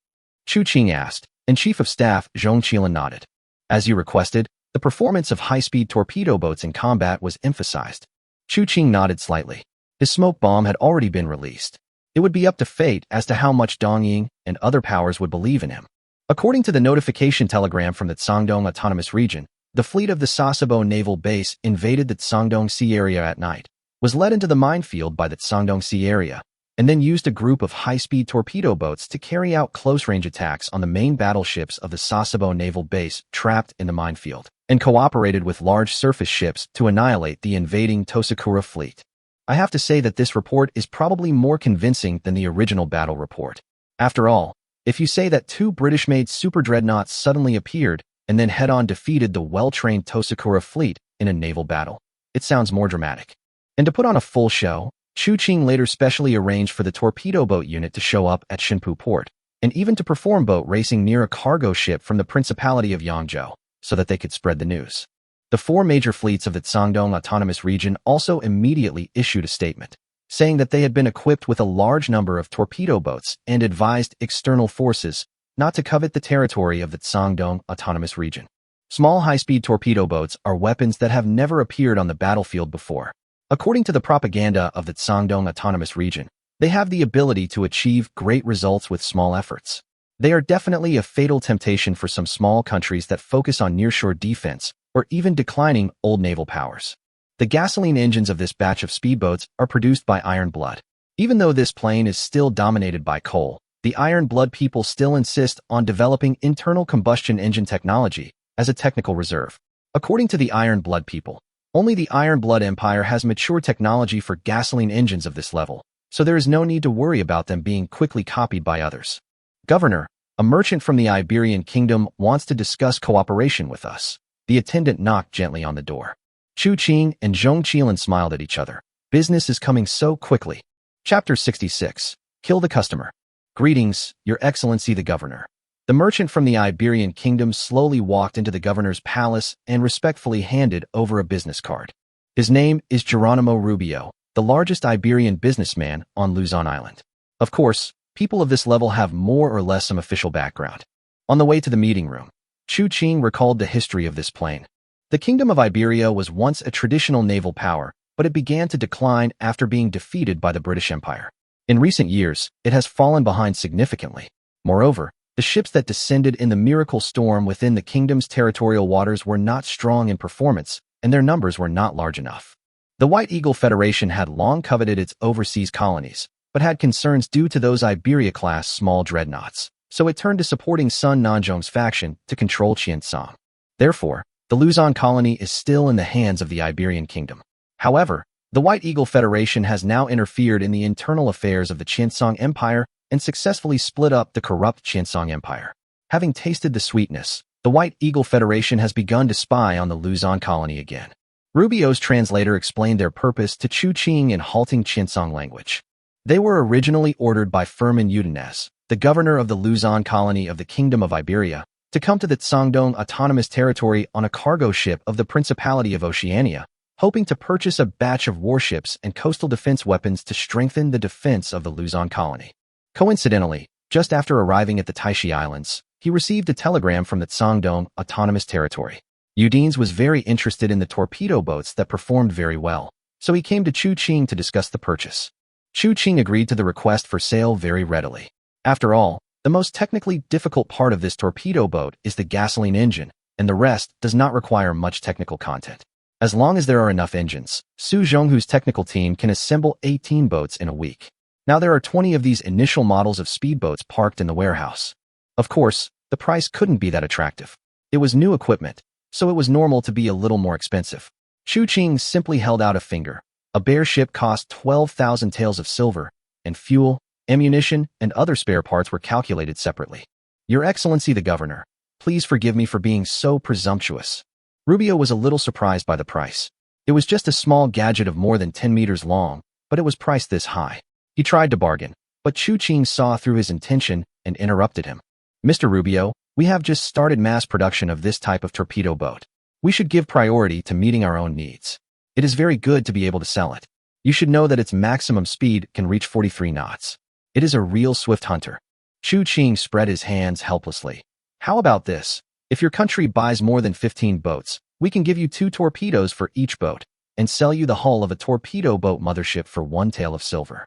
Chu Qing asked, and Chief of Staff Zhong Qilan nodded. As you requested, the performance of high-speed torpedo boats in combat was emphasized. Chu Qing nodded slightly. His smoke bomb had already been released. It would be up to fate as to how much Dongying and other powers would believe in him. According to the notification telegram from the Qiancang Autonomous Region, the fleet of the Sasebo Naval Base invaded the Qiancang Sea area at night, was led into the minefield by the Qiancang Sea area, and then used a group of high-speed torpedo boats to carry out close-range attacks on the main battleships of the Sasebo Naval Base trapped in the minefield, and cooperated with large surface ships to annihilate the invading Tosakura fleet. I have to say that this report is probably more convincing than the original battle report. After all, if you say that 2 British-made super dreadnoughts suddenly appeared and then head-on defeated the well-trained Tosakura fleet in a naval battle, it sounds more dramatic. And to put on a full show, Chu Qing later specially arranged for the torpedo boat unit to show up at Shinpu port, and even to perform boat racing near a cargo ship from the Principality of Yangzhou, so that they could spread the news. The 4 major fleets of the Qiancang Autonomous Region also immediately issued a statement, saying that they had been equipped with a large number of torpedo boats and advised external forces not to covet the territory of the Qiancang Autonomous Region. Small high-speed torpedo boats are weapons that have never appeared on the battlefield before. According to the propaganda of the Qiancang Autonomous Region, they have the ability to achieve great results with small efforts. They are definitely a fatal temptation for some small countries that focus on nearshore defense or even declining old naval powers. The gasoline engines of this batch of speedboats are produced by Iron Blood. Even though this plane is still dominated by coal, the Iron Blood people still insist on developing internal combustion engine technology as a technical reserve. According to the Iron Blood people, only the Iron Blood Empire has mature technology for gasoline engines of this level, so there is no need to worry about them being quickly copied by others. Governor, a merchant from the Iberian Kingdom wants to discuss cooperation with us. The attendant knocked gently on the door. Chu Qing and Zhong Qilan smiled at each other. Business is coming so quickly. Chapter 66. Kill the Customer. Greetings, Your Excellency the Governor. The merchant from the Iberian Kingdom slowly walked into the governor's palace and respectfully handed over a business card. His name is Geronimo Rubio, the largest Iberian businessman on Luzon Island. Of course, people of this level have more or less some official background. On the way to the meeting room, Chu Qing recalled the history of this plane. The Kingdom of Iberia was once a traditional naval power, but it began to decline after being defeated by the British Empire. In recent years, it has fallen behind significantly. Moreover, the ships that descended in the miracle storm within the kingdom's territorial waters were not strong in performance, and their numbers were not large enough. The White Eagle Federation had long coveted its overseas colonies, but had concerns due to those Iberia-class small dreadnoughts. so it turned to supporting Sun Nanzhong's faction to control Qiancang. Therefore, the Luzon colony is still in the hands of the Iberian Kingdom. However, the White Eagle Federation has now interfered in the internal affairs of the Qiancang Empire and successfully split up the corrupt Qiancang Empire. Having tasted the sweetness, the White Eagle Federation has begun to spy on the Luzon colony again. Rubio's translator explained their purpose to Chu Qing in halting Qiancang language. They were originally ordered by Firmin Udinese, the governor of the Luzon colony of the Kingdom of Iberia, to come to the Tsangdong Autonomous Territory on a cargo ship of the Principality of Oceania, hoping to purchase a batch of warships and coastal defense weapons to strengthen the defense of the Luzon colony. Coincidentally, just after arriving at the Taixi Islands, he received a telegram from the Tsangdong Autonomous Territory. Udinese was very interested in the torpedo boats that performed very well, so he came to Chu Qing to discuss the purchase. Chu Qing agreed to the request for sale very readily. After all, the most technically difficult part of this torpedo boat is the gasoline engine, and the rest does not require much technical content. As long as there are enough engines, Su Zhonghu's technical team can assemble 18 boats in a week. Now there are 20 of these initial models of speedboats parked in the warehouse. Of course, the price couldn't be that attractive. It was new equipment, so it was normal to be a little more expensive. Chu Qing simply held out a finger. A bare ship cost 12,000 taels of silver, and fuel, ammunition, and other spare parts were calculated separately. Your Excellency the Governor, please forgive me for being so presumptuous. Rubio was a little surprised by the price. It was just a small gadget of more than 10 meters long, but it was priced this high. He tried to bargain, but Chu Qing saw through his intention and interrupted him. Mr. Rubio, we have just started mass production of this type of torpedo boat. We should give priority to meeting our own needs. It is very good to be able to sell it. You should know that its maximum speed can reach 43 knots. It is a real swift hunter. Chu Qing spread his hands helplessly. How about this? If your country buys more than 15 boats, we can give you 2 torpedoes for each boat, and sell you the hull of a torpedo boat mothership for 1 tael of silver.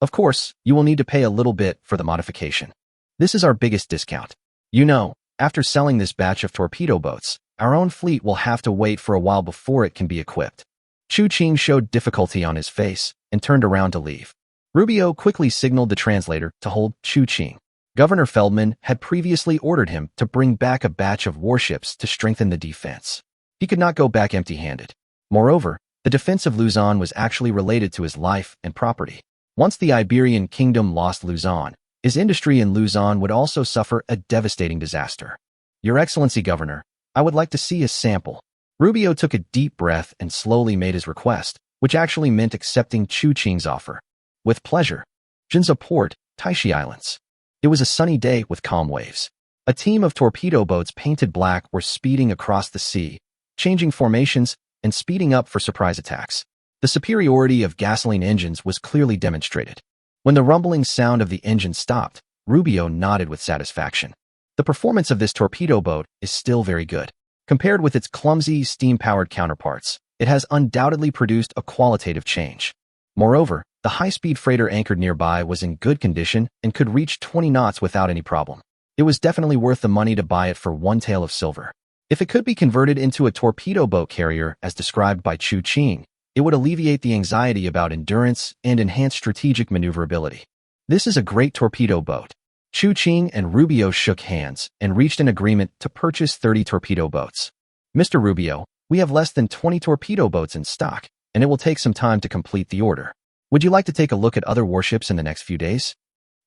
Of course, you will need to pay a little bit for the modification. This is our biggest discount. You know, after selling this batch of torpedo boats, our own fleet will have to wait for a while before it can be equipped. Chu Qing showed difficulty on his face and turned around to leave. Rubio quickly signaled the translator to hold Chu Qing. Governor Feldman had previously ordered him to bring back a batch of warships to strengthen the defense. He could not go back empty-handed. Moreover, the defense of Luzon was actually related to his life and property. Once the Iberian Kingdom lost Luzon, his industry in Luzon would also suffer a devastating disaster. Your Excellency Governor, I would like to see a sample. Rubio took a deep breath and slowly made his request, which actually meant accepting Chu Qing's offer. With pleasure. Jinzhou Port, Taixi Islands. It was a sunny day with calm waves. A team of torpedo boats painted black were speeding across the sea, changing formations and speeding up for surprise attacks. The superiority of gasoline engines was clearly demonstrated. When the rumbling sound of the engine stopped, Rubio nodded with satisfaction. The performance of this torpedo boat is still very good. Compared with its clumsy, steam-powered counterparts, it has undoubtedly produced a qualitative change. Moreover, the high-speed freighter anchored nearby was in good condition and could reach 20 knots without any problem. It was definitely worth the money to buy it for 1 tael of silver. If it could be converted into a torpedo boat carrier as described by Chu Qing, it would alleviate the anxiety about endurance and enhance strategic maneuverability. This is a great torpedo boat. Chu Qing and Rubio shook hands and reached an agreement to purchase 30 torpedo boats. Mr. Rubio, we have less than 20 torpedo boats in stock, and it will take some time to complete the order. Would you like to take a look at other warships in the next few days?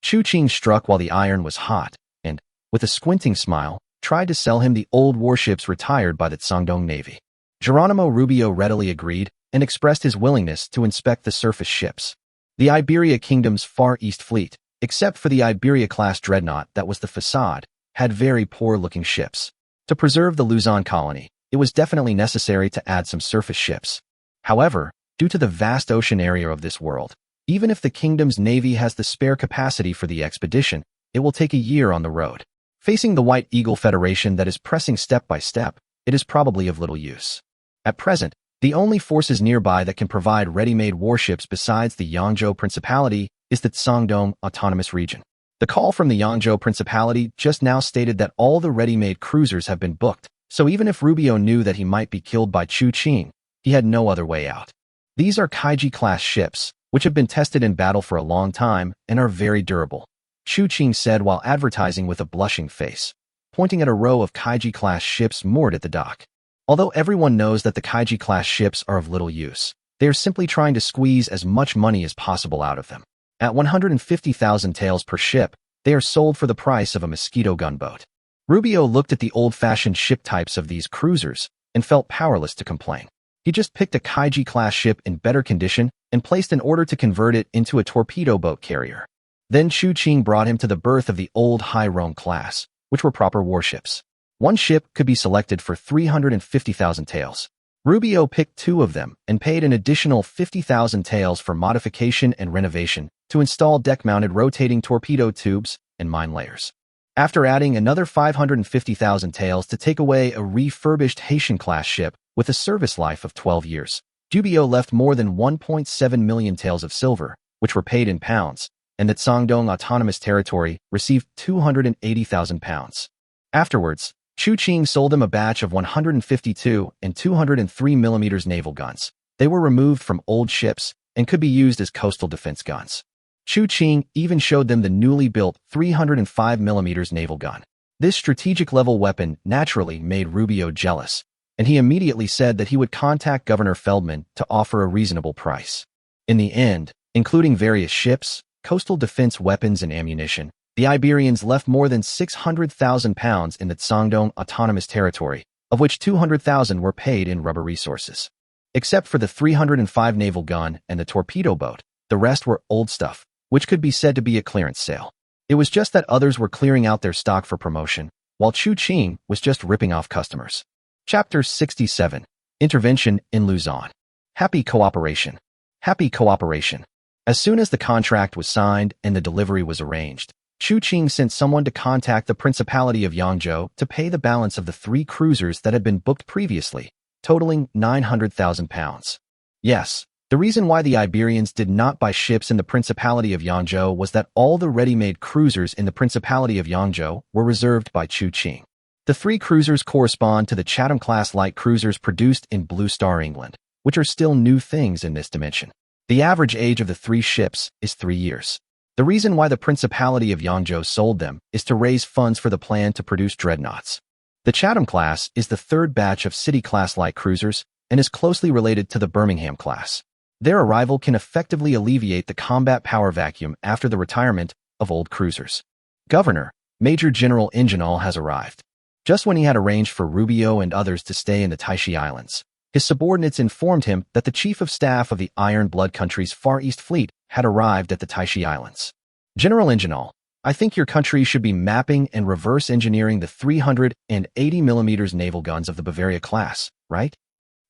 Chu Qing struck while the iron was hot, and, with a squinting smile, tried to sell him the old warships retired by the Tsangdong Navy. Geronimo Rubio readily agreed and expressed his willingness to inspect the surface ships. The Iberia Kingdom's Far East Fleet, except for the Iberia-class dreadnought that was the facade, had very poor-looking ships. To preserve the Luzon colony, it was definitely necessary to add some surface ships. However, due to the vast ocean area of this world, even if the kingdom's navy has the spare capacity for the expedition, it will take a year on the road. Facing the White Eagle Federation that is pressing step by step, it is probably of little use. At present, the only forces nearby that can provide ready-made warships besides the Yangzhou Principality is the Tsangdong Autonomous Region. The call from the Yangzhou Principality just now stated that all the ready-made cruisers have been booked, so even if Rubio knew that he might be killed by Chu Qing, he had no other way out. These are Kaiji-class ships, which have been tested in battle for a long time and are very durable. Qiancang said while advertising with a blushing face, pointing at a row of Kaiji-class ships moored at the dock. Although everyone knows that the Kaiji-class ships are of little use, they are simply trying to squeeze as much money as possible out of them. At 150,000 taels per ship, they are sold for the price of a mosquito gunboat. Rubio looked at the old-fashioned ship types of these cruisers and felt powerless to complain. He just picked a Kaiji-class ship in better condition and placed an order to convert it into a torpedo boat carrier. Then Qiancang brought him to the berth of the old High-Rome class, which were proper warships. One ship could be selected for 350,000 taels. Rubio picked 2 of them and paid an additional 50,000 taels for modification and renovation to install deck-mounted rotating torpedo tubes and mine layers. After adding another 550,000 taels to take away a refurbished Haitian-class ship with a service life of 12 years, Rubio left more than 1.7 million taels of silver, which were paid in pounds, and that Sangdong Autonomous Territory received 280,000 pounds. Afterwards, Qiancang sold them a batch of 152 and 203 mm naval guns. They were removed from old ships and could be used as coastal defense guns. Qiancang even showed them the newly built 305 mm naval gun. This strategic-level weapon naturally made Rubio jealous, and he immediately said that he would contact Governor Feldman to offer a reasonable price. In the end, including various ships, coastal defense weapons and ammunition, the Iberians left more than 600,000 pounds in the Sangdong Autonomous Territory, of which 200,000 were paid in rubber resources. Except for the 305 naval gun and the torpedo boat, the rest were old stuff, which could be said to be a clearance sale. It was just that others were clearing out their stock for promotion, while Qiancang was just ripping off customers. Chapter 67. Intervention in Luzon. Happy cooperation. Happy cooperation. As soon as the contract was signed and the delivery was arranged, Qiancang sent someone to contact the Principality of Yangzhou to pay the balance of the 3 cruisers that had been booked previously, totaling 900,000 pounds. Yes, the reason why the Iberians did not buy ships in the Principality of Yangzhou was that all the ready-made cruisers in the Principality of Yangzhou were reserved by Qiancang. The 3 cruisers correspond to the Chatham-class light cruisers produced in Blue Star, England, which are still new things in this dimension. The average age of the 3 ships is 3 years. The reason why the Principality of Yangzhou sold them is to raise funds for the plan to produce dreadnoughts. The Chatham class is the 3rd batch of City-class light cruisers and is closely related to the Birmingham class. Their arrival can effectively alleviate the combat power vacuum after the retirement of old cruisers. Governor, Major General Ingenol has arrived. Just when he had arranged for Rubio and others to stay in the Taixi Islands, his subordinates informed him that the Chief of Staff of the Iron Blood country's Far East Fleet had arrived at the Taixi Islands. General Ingenol, I think your country should be mapping and reverse engineering the 380 mm naval guns of the Bavaria class, right?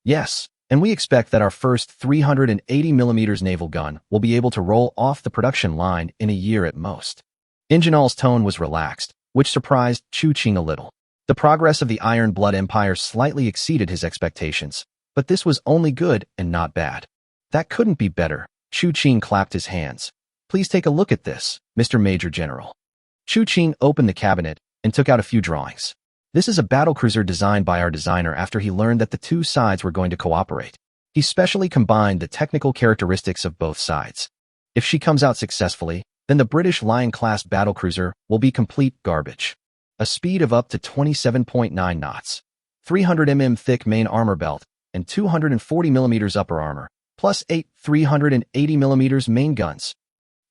Yes, and we expect that our first 380 mm naval gun will be able to roll off the production line in a year at most. Ingenol's tone was relaxed, which surprised Qiancang a little. The progress of the Iron Blood Empire slightly exceeded his expectations, but this was only good and not bad. That couldn't be better. Qiancang clapped his hands. Please take a look at this, Mr. Major General. Qiancang opened the cabinet and took out a few drawings. This is a battlecruiser designed by our designer after he learned that the 2 sides were going to cooperate. He specially combined the technical characteristics of both sides. If she comes out successfully, then the British Lion-class battlecruiser will be complete garbage. A speed of up to 27.9 knots, 300 mm thick main armor belt, and 240 mm upper armor, plus 8 380 mm main guns.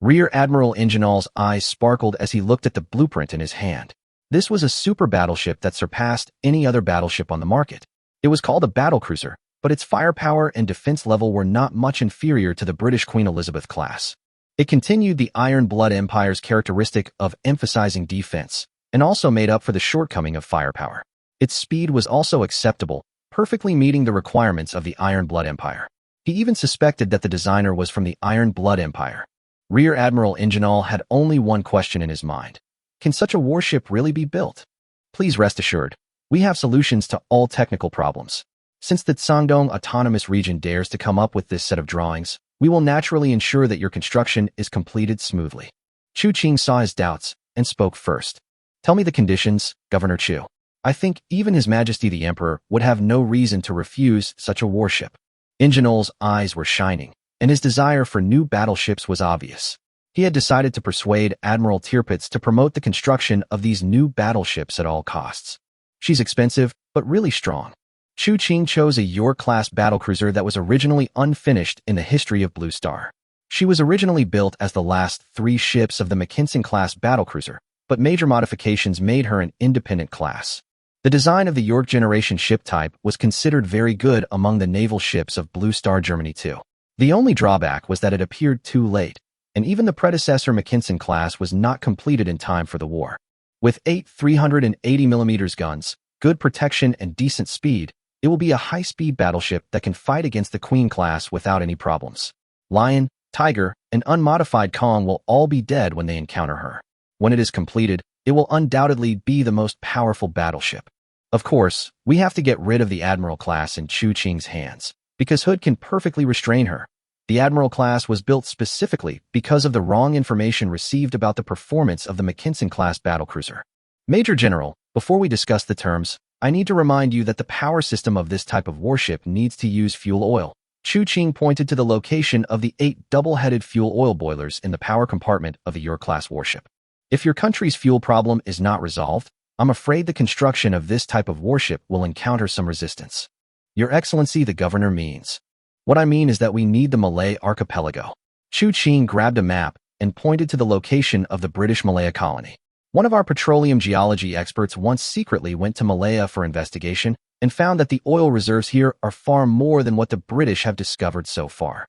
Rear Admiral Ingenol's eyes sparkled as he looked at the blueprint in his hand. This was a super battleship that surpassed any other battleship on the market. It was called a battlecruiser, but its firepower and defense level were not much inferior to the British Queen Elizabeth class. It continued the Iron Blood Empire's characteristic of emphasizing defense, and also made up for the shortcoming of firepower. Its speed was also acceptable, perfectly meeting the requirements of the Iron Blood Empire. He even suspected that the designer was from the Iron Blood Empire. Rear Admiral Ingenol had only one question in his mind. Can such a warship really be built? Please rest assured, we have solutions to all technical problems. Since the Sangdong Autonomous Region dares to come up with this set of drawings, we will naturally ensure that your construction is completed smoothly. Qiancang saw his doubts and spoke first. Tell me the conditions, Governor Chu. I think even His Majesty the Emperor would have no reason to refuse such a warship. Ingenol's eyes were shining, and his desire for new battleships was obvious. He had decided to persuade Admiral Tirpitz to promote the construction of these new battleships at all costs. She's expensive, but really strong. Chu Qing chose a York-class battlecruiser that was originally unfinished in the history of Blue Star. She was originally built as the last 3 ships of the Mackinson-class battlecruiser, but major modifications made her an independent class. The design of the York generation ship type was considered very good among the naval ships of Blue Star Germany too. The only drawback was that it appeared too late, and even the predecessor Mackinson class was not completed in time for the war. With 8 380mm guns, good protection and decent speed, it will be a high-speed battleship that can fight against the Queen class without any problems. Lion, Tiger, and unmodified Kong will all be dead when they encounter her. When it is completed, it will undoubtedly be the most powerful battleship. Of course, we have to get rid of the Admiral class in Chu Qing's hands, because Hood can perfectly restrain her. The Admiral class was built specifically because of the wrong information received about the performance of the Mackinson-class battlecruiser. Major General, before we discuss the terms, I need to remind you that the power system of this type of warship needs to use fuel oil. Chu Qing pointed to the location of the 8 double-headed fuel oil boilers in the power compartment of the York-class warship. If your country's fuel problem is not resolved, I'm afraid the construction of this type of warship will encounter some resistance. Your Excellency, the Governor means. What I mean is that we need the Malay archipelago. Chu Qing grabbed a map and pointed to the location of the British Malaya colony. One of our petroleum geology experts once secretly went to Malaya for investigation and found that the oil reserves here are far more than what the British have discovered so far.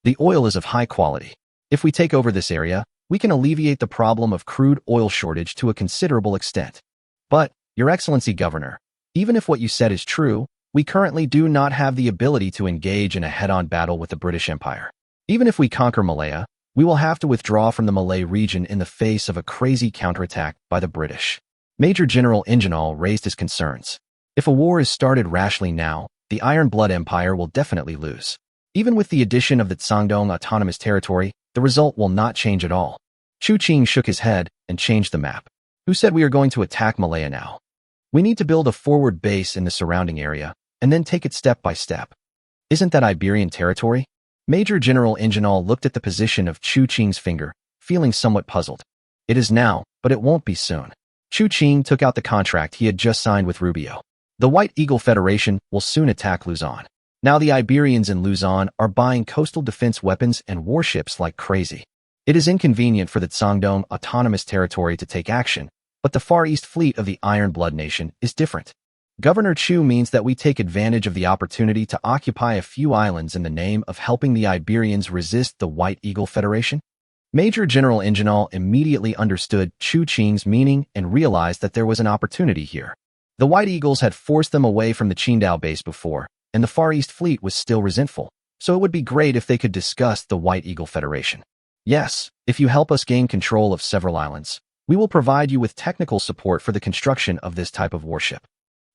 The oil is of high quality. If we take over this area, we can alleviate the problem of crude oil shortage to a considerable extent. But, Your Excellency Governor, even if what you said is true, we currently do not have the ability to engage in a head-on battle with the British Empire. Even if we conquer Malaya, we will have to withdraw from the Malay region in the face of a crazy counterattack by the British. Major General Ingenol raised his concerns. If a war is started rashly now, the Iron Blood Empire will definitely lose. Even with the addition of the Qiancang Autonomous Territory, the result will not change at all. Chu Qing shook his head and changed the map. Who said we are going to attack Malaya now? We need to build a forward base in the surrounding area, and then take it step by step. Isn't that Iberian territory? Major General Ingenol looked at the position of Chu Qing's finger, feeling somewhat puzzled. It is now, but it won't be soon. Chu Qing took out the contract he had just signed with Rubio. The White Eagle Federation will soon attack Luzon. Now the Iberians in Luzon are buying coastal defense weapons and warships like crazy. It is inconvenient for the Qiancang Autonomous Territory to take action, but the Far East Fleet of the Iron Blood Nation is different. Governor Chu means that we take advantage of the opportunity to occupy a few islands in the name of helping the Iberians resist the White Eagle Federation. Major General Ingenol immediately understood Chu Qing's meaning and realized that there was an opportunity here. The White Eagles had forced them away from the Qingdao base before, and the Far East Fleet was still resentful, so it would be great if they could discuss the White Eagle Federation. Yes, if you help us gain control of several islands, we will provide you with technical support for the construction of this type of warship.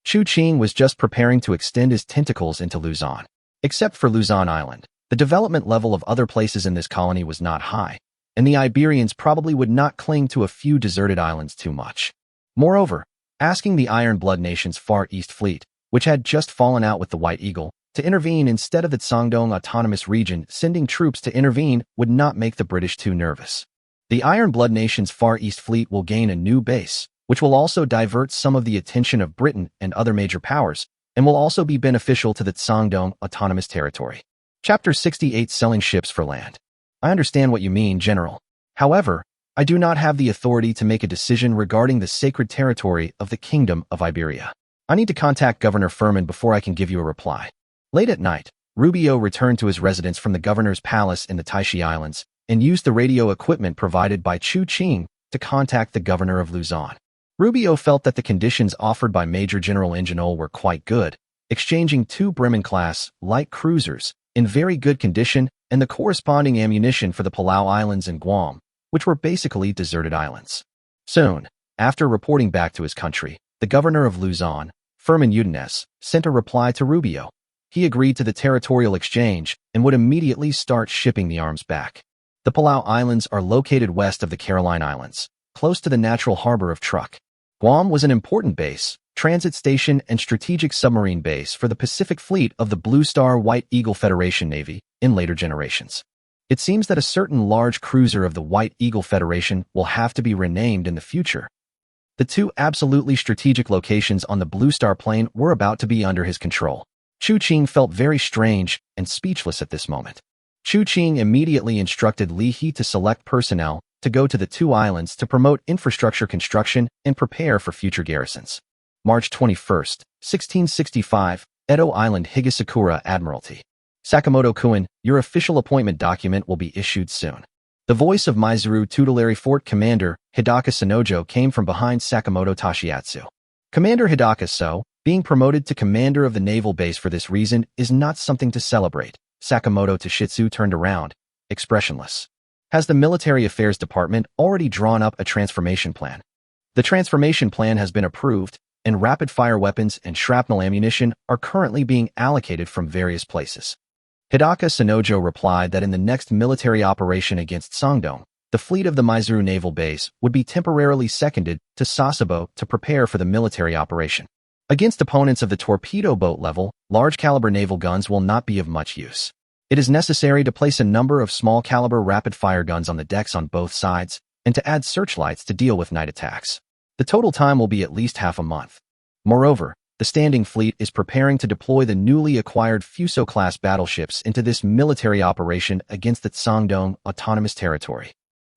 Chu Qing was just preparing to extend his tentacles into Luzon. Except for Luzon Island, the development level of other places in this colony was not high, and the Iberians probably would not cling to a few deserted islands too much. Moreover, asking the Iron Blood Nation's Far East Fleet, which had just fallen out with the White Eagle, to intervene instead of the Qiancang Autonomous Region sending troops to intervene would not make the British too nervous. The Iron Blood Nation's Far East Fleet will gain a new base, which will also divert some of the attention of Britain and other major powers, and will also be beneficial to the Qiancang Autonomous Territory. Chapter 68 Selling Ships for Land. I understand what you mean, General. However, I do not have the authority to make a decision regarding the sacred territory of the Kingdom of Iberia. I need to contact Governor Furman before I can give you a reply. Late at night, Rubio returned to his residence from the governor's palace in the Taixi Islands and used the radio equipment provided by Chu Qing to contact the governor of Luzon. Rubio felt that the conditions offered by Major General Ingenol were quite good, exchanging 2 Bremen-class light cruisers in very good condition and the corresponding ammunition for the Palau Islands and Guam, which were basically deserted islands. Soon, after reporting back to his country, the governor of Luzon, Furman Udines, sent a reply to Rubio. He agreed to the territorial exchange and would immediately start shipping the arms back. The Palau Islands are located west of the Caroline Islands, close to the natural harbor of Truk. Guam was an important base, transit station and strategic submarine base for the Pacific Fleet of the Blue Star White Eagle Federation Navy in later generations. It seems that a certain large cruiser of the White Eagle Federation will have to be renamed in the future. The two absolutely strategic locations on the Blue Star Plain were about to be under his control. Chu Qing felt very strange and speechless at this moment. Chu Qing immediately instructed Li He to select personnel to go to the two islands to promote infrastructure construction and prepare for future garrisons. March 21, 1665, Edo Island, Higasakura Admiralty. Sakamoto-kun, your official appointment document will be issued soon. The voice of Maizuru Tutelary Fort Commander Hidaka Sonojo came from behind Sakamoto Toshiatsu. Commander Hidaka So, being promoted to commander of the naval base for this reason is not something to celebrate. Sakamoto Toshitsu turned around, expressionless. Has the Military Affairs Department already drawn up a transformation plan? The transformation plan has been approved, and rapid-fire weapons and shrapnel ammunition are currently being allocated from various places. Hidaka Sonojo replied that in the next military operation against Sangdong, the fleet of the Maizuru Naval Base would be temporarily seconded to Sasebo to prepare for the military operation. Against opponents of the torpedo boat level, large-caliber naval guns will not be of much use. It is necessary to place a number of small-caliber rapid-fire guns on the decks on both sides and to add searchlights to deal with night attacks. The total time will be at least half a month. Moreover, the Standing Fleet is preparing to deploy the newly acquired Fuso-class battleships into this military operation against the Sangdong Autonomous Territory.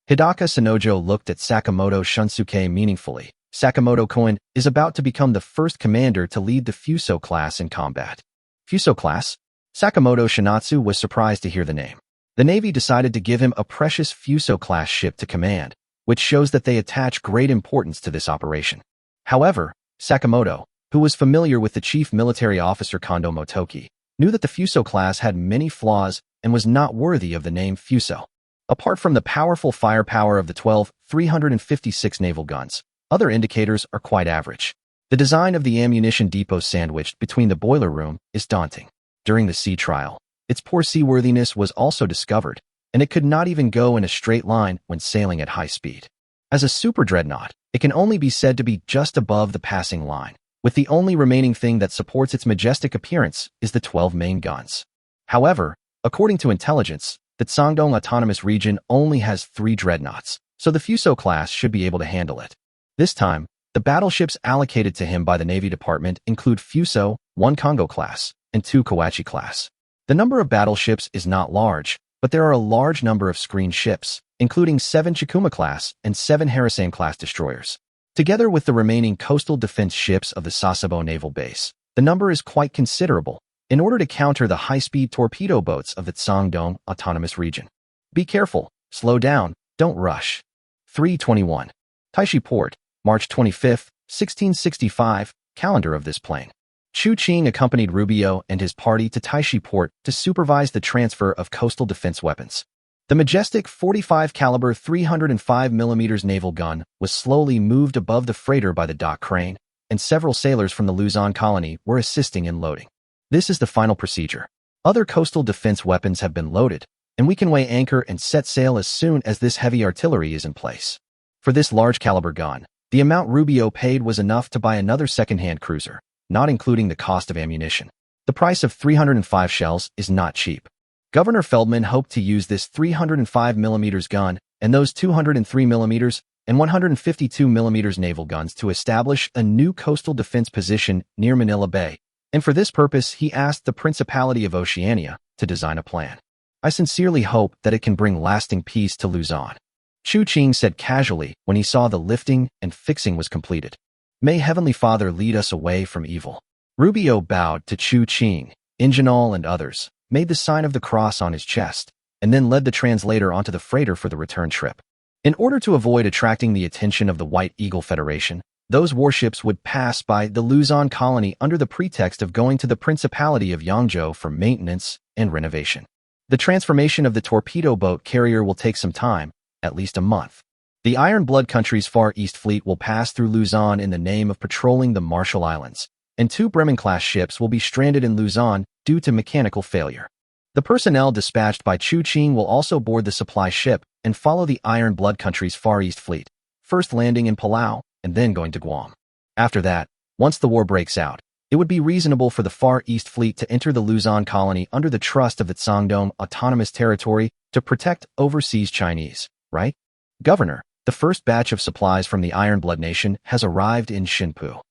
Hidaka Sonojo looked at Sakamoto Shunsuke meaningfully. Sakamoto-kun is about to become the first commander to lead the Fuso class in combat. Fuso class? Sakamoto Shinatsu was surprised to hear the name. The Navy decided to give him a precious Fuso class ship to command, which shows that they attach great importance to this operation. However, Sakamoto, who was familiar with the chief military officer Kondo Motoki, knew that the Fuso class had many flaws and was not worthy of the name Fuso. Apart from the powerful firepower of the 12 356 naval guns, other indicators are quite average. The design of the ammunition depot sandwiched between the boiler room is daunting. During the sea trial, its poor seaworthiness was also discovered, and it could not even go in a straight line when sailing at high speed. As a super dreadnought, it can only be said to be just above the passing line, with the only remaining thing that supports its majestic appearance is the 12 main guns. However, according to intelligence, the Sangdong Autonomous Region only has 3 dreadnoughts, so the Fuso class should be able to handle it. This time, the battleships allocated to him by the Navy Department include Fuso, 1 Kongo class, and 2 Kawachi class. The number of battleships is not large, but there are a large number of screen ships, including 7 Chikuma class and 7 Harasame class destroyers. Together with the remaining coastal defense ships of the Sasebo Naval Base, the number is quite considerable in order to counter the high-speed torpedo boats of the Sangdong Autonomous Region. Be careful, slow down, don't rush. 321. Taixi Port, March 25, 1665, calendar of this plane. Chu Qing accompanied Rubio and his party to Taixi Port to supervise the transfer of coastal defense weapons. The majestic 45 caliber 305 mm naval gun was slowly moved above the freighter by the dock crane, and several sailors from the Luzon colony were assisting in loading. This is the final procedure. Other coastal defense weapons have been loaded, and we can weigh anchor and set sail as soon as this heavy artillery is in place. For this large caliber gun, the amount Rubio paid was enough to buy another second-hand cruiser, not including the cost of ammunition. The price of 305 shells is not cheap. Governor Feldman hoped to use this 305 mm gun and those 203 mm and 152 mm naval guns to establish a new coastal defense position near Manila Bay, and for this purpose he asked the Principality of Oceania to design a plan. I sincerely hope that it can bring lasting peace to Luzon. Chu Qing said casually when he saw the lifting and fixing was completed. May Heavenly Father lead us away from evil. Rubio bowed to Chu Qing, Ingenol and others, made the sign of the cross on his chest, and then led the translator onto the freighter for the return trip. In order to avoid attracting the attention of the White Eagle Federation, those warships would pass by the Luzon colony under the pretext of going to the Principality of Yangzhou for maintenance and renovation. The transformation of the torpedo boat carrier will take some time, at least a month. The Iron Blood country's Far East Fleet will pass through Luzon in the name of patrolling the Marshall Islands, and 2 Bremen-class ships will be stranded in Luzon due to mechanical failure. The personnel dispatched by Chu Qing will also board the supply ship and follow the Iron Blood country's Far East Fleet, first landing in Palau and then going to Guam. After that, once the war breaks out, It would be reasonable for the Far East Fleet to enter the Luzon colony under the trust of the Qiancang Autonomous Territory to protect overseas Chinese, right? Governor, the first batch of supplies from the Iron Blood Nation has arrived in Xinpu.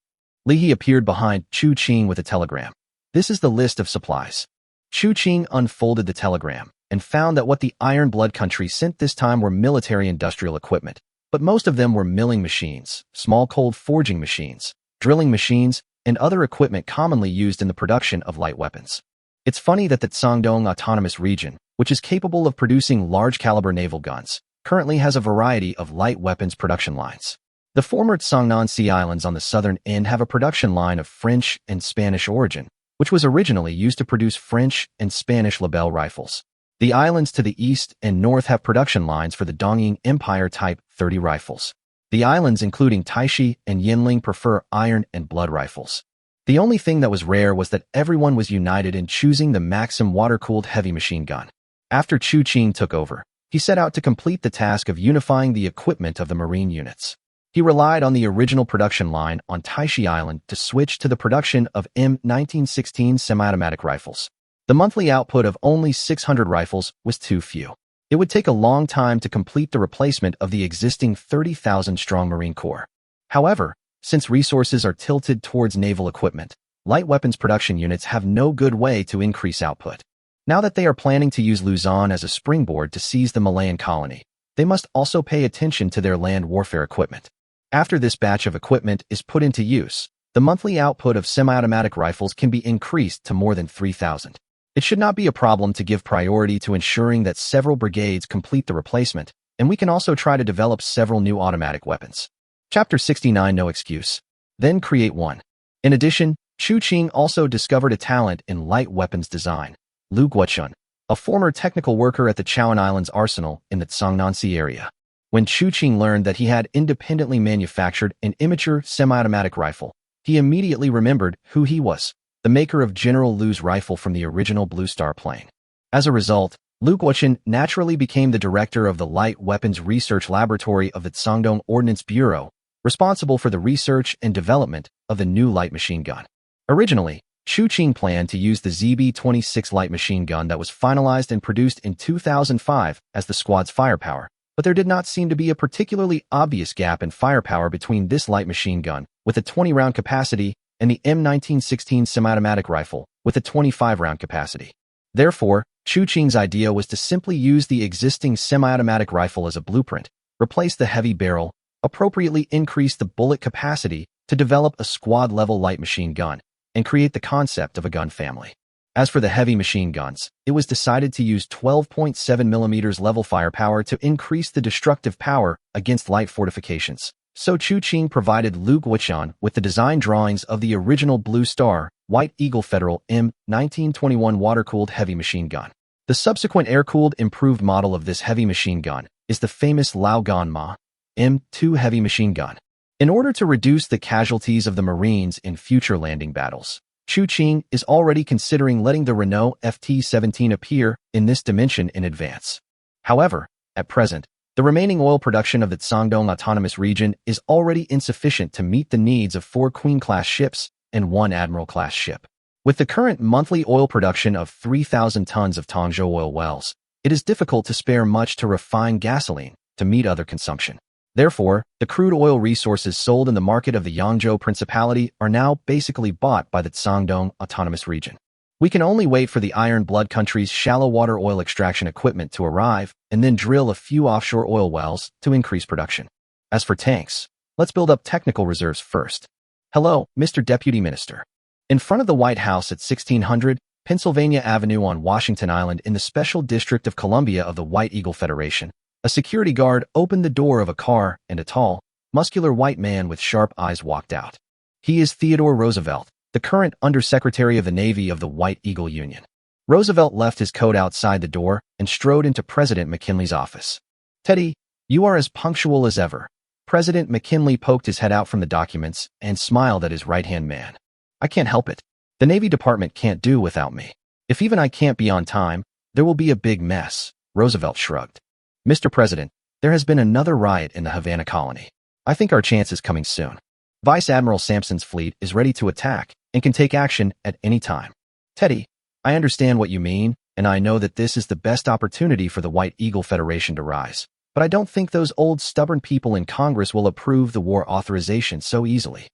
Li He appeared behind Chu Qing with a telegram. This is the list of supplies. Chu Qing unfolded the telegram and found that what the Iron Blood country sent this time were military-industrial equipment, but most of them were milling machines, small cold forging machines, drilling machines, and other equipment commonly used in the production of light weapons. It's funny that the Qiancang Autonomous Region, which is capable of producing large-caliber naval guns, currently has a variety of light weapons production lines. The former Taixi Islands on the southern end have a production line of French and Spanish origin, which was originally used to produce French and Spanish Lebel rifles. The islands to the east and north have production lines for the Qiancang Empire Type 30 rifles. The islands, including Taixi and Yinling, prefer iron and blood rifles. The only thing that was rare was that everyone was united in choosing the Maxim water-cooled heavy machine gun. After Chu Qing took over, he set out to complete the task of unifying the equipment of the marine units. He relied on the original production line on Taixi Island to switch to the production of M1916 semi-automatic rifles. The monthly output of only 600 rifles was too few. It would take a long time to complete the replacement of the existing 30,000-strong Marine Corps. However, since resources are tilted towards naval equipment, light weapons production units have no good way to increase output. Now that they are planning to use Luzon as a springboard to seize the Malayan colony, they must also pay attention to their land warfare equipment. After this batch of equipment is put into use, the monthly output of semi-automatic rifles can be increased to more than 3,000. It should not be a problem to give priority to ensuring that several brigades complete the replacement, and we can also try to develop several new automatic weapons. Chapter 69 No Excuse. Then create one. In addition, Chu Qing also discovered a talent in light weapons design. Lu Guochun, a former technical worker at the Qiancang Islands arsenal in the Qiangnanxi area. When Chu Qing learned that he had independently manufactured an immature semi-automatic rifle, he immediately remembered who he was, the maker of General Lu's rifle from the original Blue Star plane. As a result, Lu Guochun naturally became the director of the Light Weapons Research Laboratory of the Qiangdong Ordnance Bureau, responsible for the research and development of the new light machine gun. Originally, Chu Qing planned to use the ZB-26 light machine gun that was finalized and produced in 2005 as the squad's firepower, but there did not seem to be a particularly obvious gap in firepower between this light machine gun, with a 20-round capacity, and the M1916 semi-automatic rifle, with a 25-round capacity. Therefore, Chu Qing's idea was to simply use the existing semi-automatic rifle as a blueprint, replace the heavy barrel, appropriately increase the bullet capacity to develop a squad-level light machine gun, and create the concept of a gun family. As for the heavy machine guns, it was decided to use 12.7 mm level firepower to increase the destructive power against light fortifications. So Chu Qing provided Lu Guochun with the design drawings of the original Blue Star, White Eagle Federal M1921 water-cooled heavy machine gun. The subsequent air-cooled improved model of this heavy machine gun is the famous Lao Ganma M2 heavy machine gun. In order to reduce the casualties of the Marines in future landing battles, Chu Qing is already considering letting the Renault FT-17 appear in this dimension in advance. However, at present, the remaining oil production of the Qiancdong Autonomous Region is already insufficient to meet the needs of 4 Queen-class ships and 1 Admiral-class ship. With the current monthly oil production of 3,000 tons of Tongzhou oil wells, it is difficult to spare much to refine gasoline to meet other consumption. Therefore, the crude oil resources sold in the market of the Yangzhou Principality are now basically bought by the Qiancdong Autonomous Region. We can only wait for the Iron Blood country's shallow water oil extraction equipment to arrive and then drill a few offshore oil wells to increase production. As for tanks, let's build up technical reserves first. Hello, Mr. Deputy Minister. In front of the White House at 1600 Pennsylvania Avenue on Washington Island in the Special District of Columbia of the White Eagle Federation, a security guard opened the door of a car and a tall, muscular white man with sharp eyes walked out. He is Theodore Roosevelt, the current Undersecretary of the Navy of the White Eagle Union. Roosevelt left his coat outside the door and strode into President McKinley's office. Teddy, you are as punctual as ever. President McKinley poked his head out from the documents and smiled at his right-hand man. I can't help it. The Navy Department can't do without me. If even I can't be on time, there will be a big mess. Roosevelt shrugged. Mr. President, there has been another riot in the Havana colony. I think our chance is coming soon. Vice Admiral Sampson's fleet is ready to attack, and can take action at any time. Teddy, I understand what you mean, and I know that this is the best opportunity for the White Eagle Federation to rise. But I don't think those old stubborn people in Congress will approve the war authorization so easily.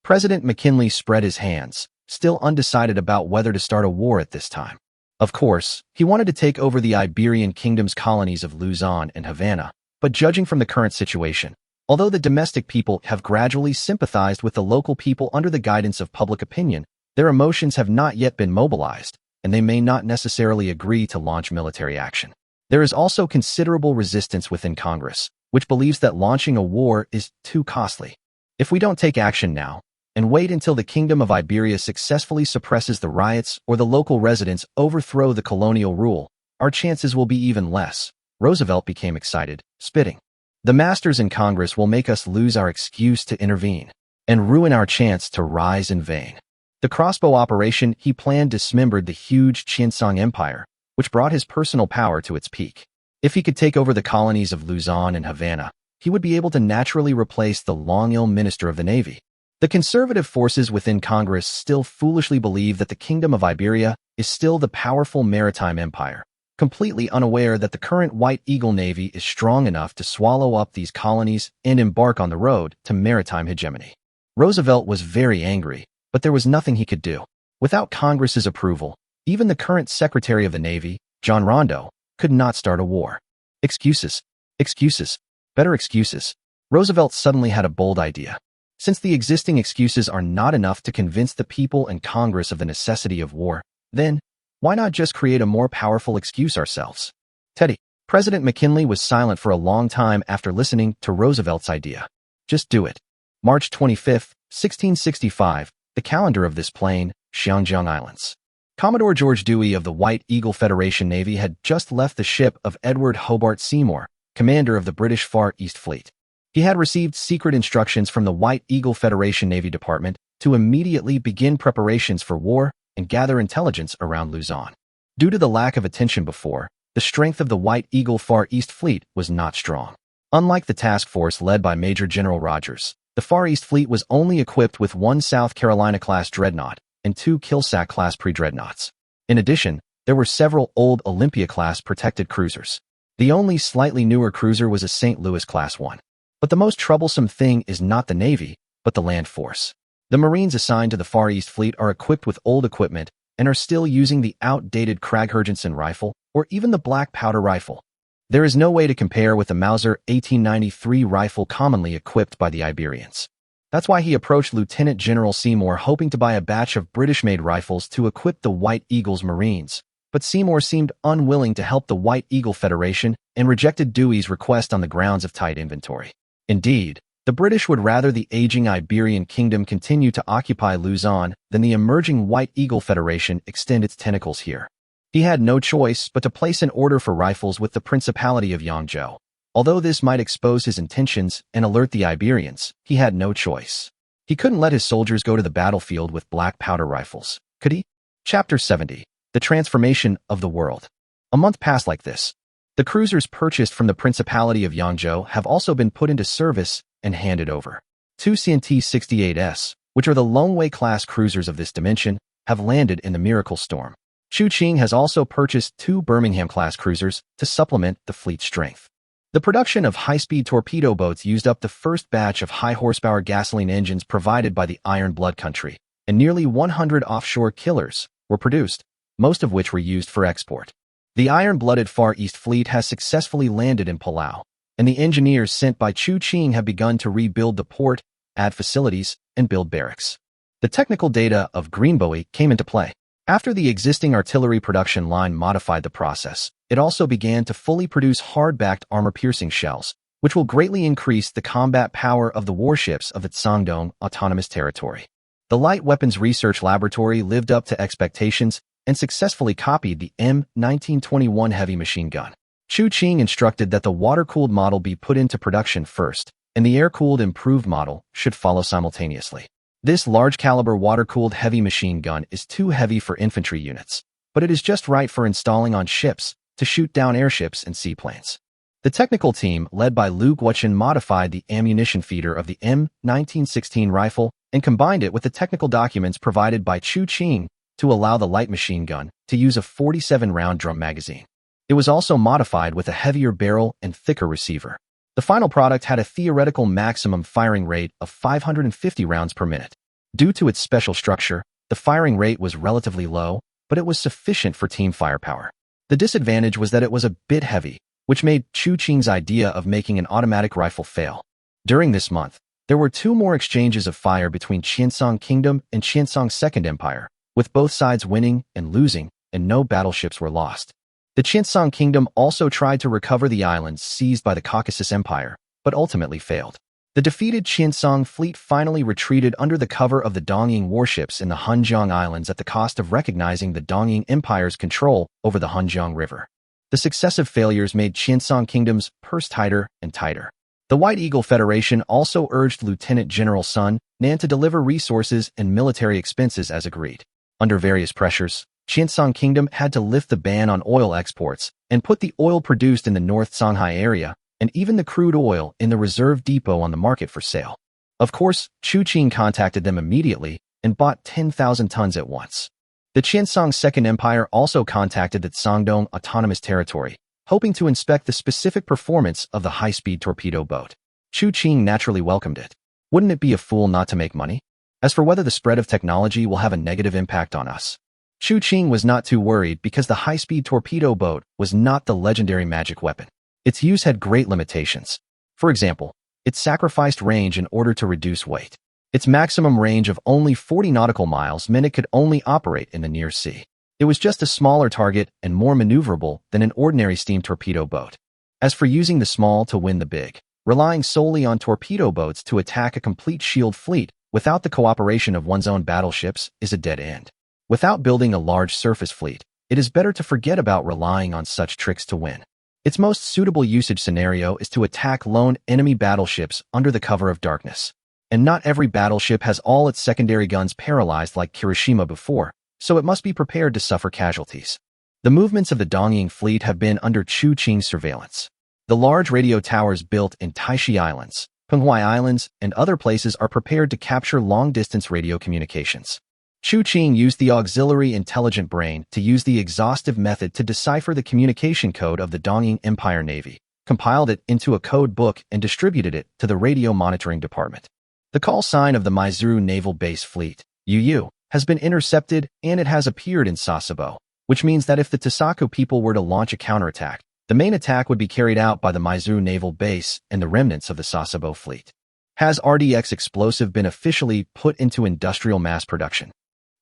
President McKinley spread his hands, still undecided about whether to start a war at this time. Of course, he wanted to take over the Iberian Kingdom's colonies of Luzon and Havana, but judging from the current situation, although the domestic people have gradually sympathized with the local people under the guidance of public opinion, their emotions have not yet been mobilized, and they may not necessarily agree to launch military action. There is also considerable resistance within Congress, which believes that launching a war is too costly. If we don't take action now, and wait until the Kingdom of Iberia successfully suppresses the riots or the local residents overthrow the colonial rule, our chances will be even less. Roosevelt became excited, spitting. The masters in Congress will make us lose our excuse to intervene and ruin our chance to rise in vain. The crossbow operation he planned dismembered the huge Qiancang Empire, which brought his personal power to its peak. If he could take over the colonies of Luzon and Havana, he would be able to naturally replace the long-ill Minister of the Navy. The conservative forces within Congress still foolishly believe that the Kingdom of Iberia is still the powerful maritime empire, completely unaware that the current White Eagle Navy is strong enough to swallow up these colonies and embark on the road to maritime hegemony. Roosevelt was very angry, but there was nothing he could do. Without Congress's approval, even the current Secretary of the Navy, John Rondo, could not start a war. Excuses. Excuses. Better excuses. Roosevelt suddenly had a bold idea. Since the existing excuses are not enough to convince the people and Congress of the necessity of war, then why not just create a more powerful excuse ourselves? Teddy, President McKinley was silent for a long time after listening to Roosevelt's idea. Just do it. March 25, 1665, the calendar of this plane, Qiancang Islands. Commodore George Dewey of the White Eagle Federation Navy had just left the ship of Edward Hobart Seymour, commander of the British Far East Fleet. He had received secret instructions from the White Eagle Federation Navy Department to immediately begin preparations for war and gather intelligence around Luzon. Due to the lack of attention before, the strength of the White Eagle Far East Fleet was not strong. Unlike the task force led by Major General Rogers, the Far East Fleet was only equipped with one South Carolina-class dreadnought and two Kilsack-class pre-dreadnoughts. In addition, there were several old Olympia-class protected cruisers. The only slightly newer cruiser was a St. Louis-class one. But the most troublesome thing is not the Navy, but the land force. The Marines assigned to the Far East Fleet are equipped with old equipment and are still using the outdated Krag-Hurgensen rifle or even the black powder rifle. There is no way to compare with the Mauser 1893 rifle commonly equipped by the Iberians. That's why he approached Lieutenant General Seymour hoping to buy a batch of British-made rifles to equip the White Eagle's Marines. But Seymour seemed unwilling to help the White Eagle Federation and rejected Dewey's request on the grounds of tight inventory. Indeed, the British would rather the aging Iberian Kingdom continue to occupy Luzon than the emerging White Eagle Federation extend its tentacles here. He had no choice but to place an order for rifles with the Principality of Yangzhou. Although this might expose his intentions and alert the Iberians, he had no choice. He couldn't let his soldiers go to the battlefield with black powder rifles, could he? Chapter 70. The Transformation of the World. A month passed like this. The cruisers purchased from the Principality of Yangzhou have also been put into service and handed over. Two CNT-68s, which are the Longwei-class cruisers of this dimension, have landed in the Miracle Storm. Chu Qing has also purchased two Birmingham-class cruisers to supplement the fleet's strength. The production of high-speed torpedo boats used up the first batch of high-horsepower gasoline engines provided by the Iron Blood country, and nearly 100 offshore killers were produced, most of which were used for export. The iron-blooded Far East Fleet has successfully landed in Palau, and the engineers sent by Chu Qing have begun to rebuild the port, add facilities, and build barracks. The technical data of Greenbowie came into play. After the existing artillery production line modified the process, it also began to fully produce hard-backed armor-piercing shells, which will greatly increase the combat power of the warships of the Shandong Autonomous Territory. The Light Weapons Research Laboratory lived up to expectations and successfully copied the M1921 heavy machine gun. Chu Qing instructed that the water-cooled model be put into production first, and the air-cooled improved model should follow simultaneously. This large-caliber water-cooled heavy machine gun is too heavy for infantry units, but it is just right for installing on ships to shoot down airships and seaplanes. The technical team, led by Liu Guochen, modified the ammunition feeder of the M1916 rifle and combined it with the technical documents provided by Chu Qing to allow the light machine gun to use a 47-round drum magazine. It was also modified with a heavier barrel and thicker receiver. The final product had a theoretical maximum firing rate of 550 rounds per minute. Due to its special structure, the firing rate was relatively low, but it was sufficient for team firepower. The disadvantage was that it was a bit heavy, which made Chu Qing's idea of making an automatic rifle fail. During this month, there were 2 more exchanges of fire between Qiancang Kingdom and Qiancang's Second Empire, with both sides winning and losing, and no battleships were lost. The Qiancang Kingdom also tried to recover the islands seized by the Caucasus Empire, but ultimately failed. The defeated Qiancang fleet finally retreated under the cover of the Dongying warships in the Hunjiang Islands at the cost of recognizing the Dongying Empire's control over the Hunjiang River. The successive failures made Qiancang Kingdom's purse tighter and tighter. The White Eagle Federation also urged Lieutenant General Sun Nan to deliver resources and military expenses as agreed. Under various pressures, Qiancang Kingdom had to lift the ban on oil exports and put the oil produced in the North Songhai area and even the crude oil in the reserve depot on the market for sale. Of course, Chu Qing contacted them immediately and bought 10,000 tons at once. The Qiancang Second Empire also contacted the Sangdong Autonomous Territory, hoping to inspect the specific performance of the high-speed torpedo boat. Chu Qing naturally welcomed it. Wouldn't it be a fool not to make money? As for whether the spread of technology will have a negative impact on us, Chu Qing was not too worried because the high-speed torpedo boat was not the legendary magic weapon. Its use had great limitations. For example, it sacrificed range in order to reduce weight. Its maximum range of only 40 nautical miles meant it could only operate in the near sea. It was just a smaller target and more maneuverable than an ordinary steam torpedo boat. As for using the small to win the big, relying solely on torpedo boats to attack a complete shield fleet without the cooperation of one's own battleships is a dead end. Without building a large surface fleet, it is better to forget about relying on such tricks to win. Its most suitable usage scenario is to attack lone enemy battleships under the cover of darkness. And not every battleship has all its secondary guns paralyzed like Hiroshima before, so it must be prepared to suffer casualties. The movements of the Dongying fleet have been under Chu Qing's surveillance. The large radio towers built in Taixi Islands, Penghua Islands, and other places are prepared to capture long-distance radio communications. Chu Qing used the auxiliary intelligent brain to use the exhaustive method to decipher the communication code of the Dongying Empire Navy, compiled it into a code book and distributed it to the radio monitoring department. The call sign of the Maizuru Naval Base Fleet, UU, has been intercepted and it has appeared in Sasebo, which means that if the Tasaku people were to launch a counterattack, the main attack would be carried out by the Maizuru Naval Base and the remnants of the Sasebo fleet. Has RDX explosive been officially put into industrial mass production?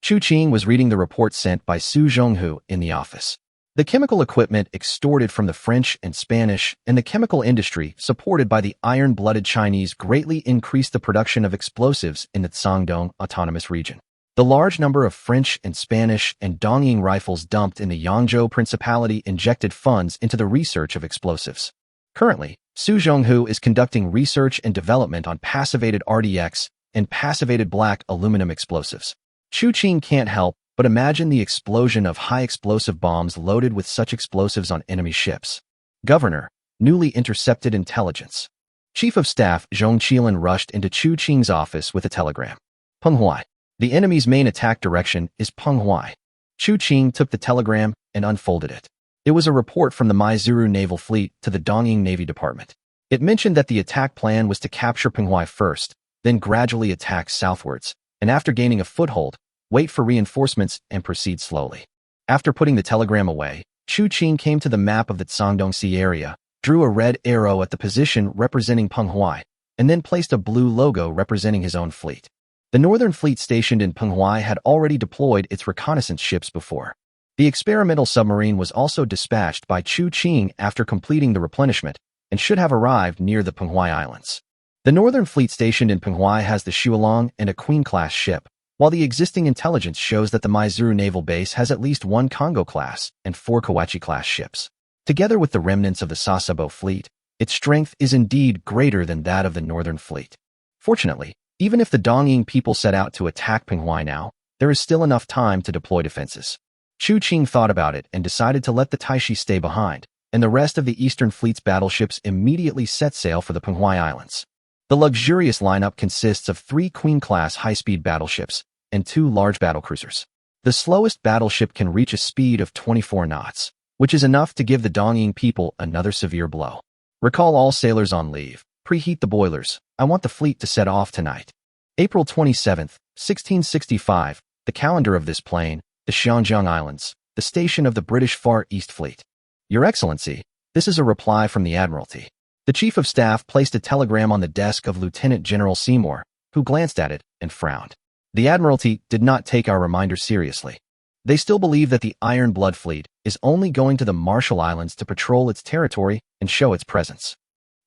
Chu Qing was reading the report sent by Su Zhonghu in the office. The chemical equipment extorted from the French and Spanish and the chemical industry supported by the iron-blooded Chinese greatly increased the production of explosives in the Sangdong Autonomous Region. The large number of French and Spanish and Dongying rifles dumped in the Yangzhou Principality injected funds into the research of explosives. Currently, Su Zhonghu is conducting research and development on passivated RDX and passivated black aluminum explosives. Chu Qing can't help but imagine the explosion of high-explosive bombs loaded with such explosives on enemy ships. Governor, newly intercepted intelligence. Chief of Staff Zhong Qilan rushed into Chu Qing's office with a telegram. Penghua. The enemy's main attack direction is Penghua. Chu Qing took the telegram and unfolded it. It was a report from the Maizuru Naval Fleet to the Dongying Navy Department. It mentioned that the attack plan was to capture Penghua first, then gradually attack southwards, and after gaining a foothold, wait for reinforcements and proceed slowly. After putting the telegram away, Chu Qing came to the map of the Sangdong Sea area, drew a red arrow at the position representing Penghua, and then placed a blue logo representing his own fleet. The northern fleet stationed in Penghua had already deployed its reconnaissance ships before. The experimental submarine was also dispatched by Chu Qing after completing the replenishment and should have arrived near the Penghua Islands. The northern fleet stationed in Penghua has the Xuelong and a Queen-class ship, while the existing intelligence shows that the Maizuru Naval Base has at least 1 Congo-class and 4 Kawachi-class ships. Together with the remnants of the Sasebo fleet, its strength is indeed greater than that of the northern fleet. Fortunately, even if the Dongying people set out to attack Penghua now, there is still enough time to deploy defenses. Chu Qing thought about it and decided to let the Taixi stay behind, and the rest of the Eastern Fleet's battleships immediately set sail for the Penghua Islands. The luxurious lineup consists of 3 Queen-class high-speed battleships and 2 large battlecruisers. The slowest battleship can reach a speed of 24 knots, which is enough to give the Dongying people another severe blow. Recall all sailors on leave. Preheat the boilers. I want the fleet to set off tonight. April 27, 1665, the calendar of this plane, the Qiancang Islands, the station of the British Far East Fleet. Your Excellency, this is a reply from the Admiralty. The Chief of Staff placed a telegram on the desk of Lieutenant General Seymour, who glanced at it and frowned. The Admiralty did not take our reminder seriously. They still believe that the Iron Blood Fleet is only going to the Marshall Islands to patrol its territory and show its presence.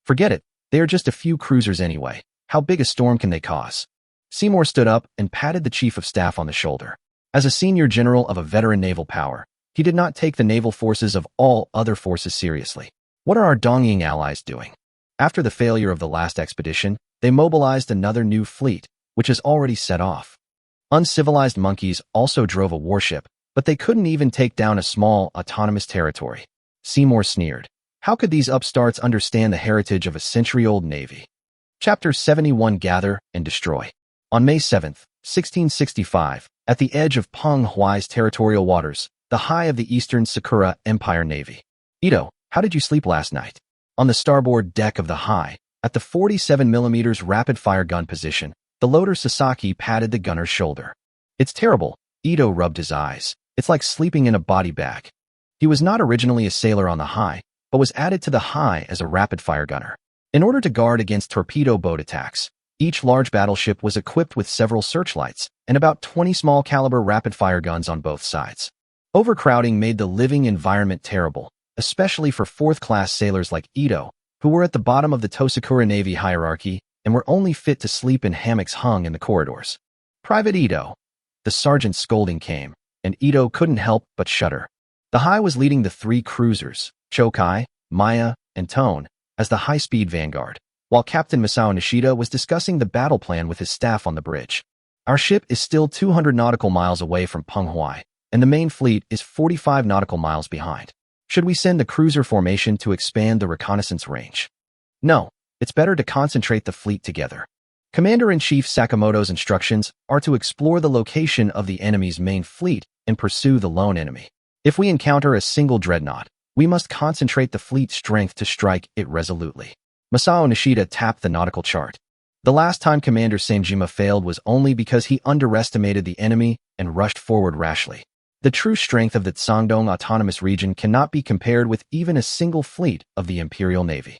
Forget it, they are just a few cruisers anyway. How big a storm can they cause? Seymour stood up and patted the Chief of Staff on the shoulder. As a senior general of a veteran naval power, he did not take the naval forces of all other forces seriously. What are our Dongying allies doing? After the failure of the last expedition, they mobilized another new fleet, which has already set off. Uncivilized monkeys also drove a warship, but they couldn't even take down a small, autonomous territory. Seymour sneered. How could these upstarts understand the heritage of a century-old navy? Chapter 71 Gather and Destroy. On May 7, 1665, at the edge of Peng Huai's territorial waters, the high of the Eastern Sakura Empire Navy. Ito, how did you sleep last night? On the starboard deck of the high, at the 47mm rapid-fire gun position, the loader Sasaki patted the gunner's shoulder. It's terrible. Ito rubbed his eyes. It's like sleeping in a body bag. He was not originally a sailor on the high, but was added to the high as a rapid-fire gunner. In order to guard against torpedo boat attacks, each large battleship was equipped with several searchlights and about 20 small-caliber rapid-fire guns on both sides. Overcrowding made the living environment terrible, especially for fourth-class sailors like Ito, who were at the bottom of the Tosakura Navy hierarchy and were only fit to sleep in hammocks hung in the corridors. Private Ito. The sergeant's scolding came, and Ito couldn't help but shudder. The high was leading the 3 cruisers, Chokai, Maya, and Tone, as the high-speed vanguard, while Captain Masao Nishida was discussing the battle plan with his staff on the bridge. Our ship is still 200 nautical miles away from Peng Huai, and the main fleet is 45 nautical miles behind. Should we send the cruiser formation to expand the reconnaissance range? No, it's better to concentrate the fleet together. Commander-in-Chief Sakamoto's instructions are to explore the location of the enemy's main fleet and pursue the lone enemy. If we encounter a single dreadnought, we must concentrate the fleet's strength to strike it resolutely. Masao Nishida tapped the nautical chart. The last time Commander Sanjima failed was only because he underestimated the enemy and rushed forward rashly. The true strength of the Tsangdong Autonomous Region cannot be compared with even a single fleet of the Imperial Navy.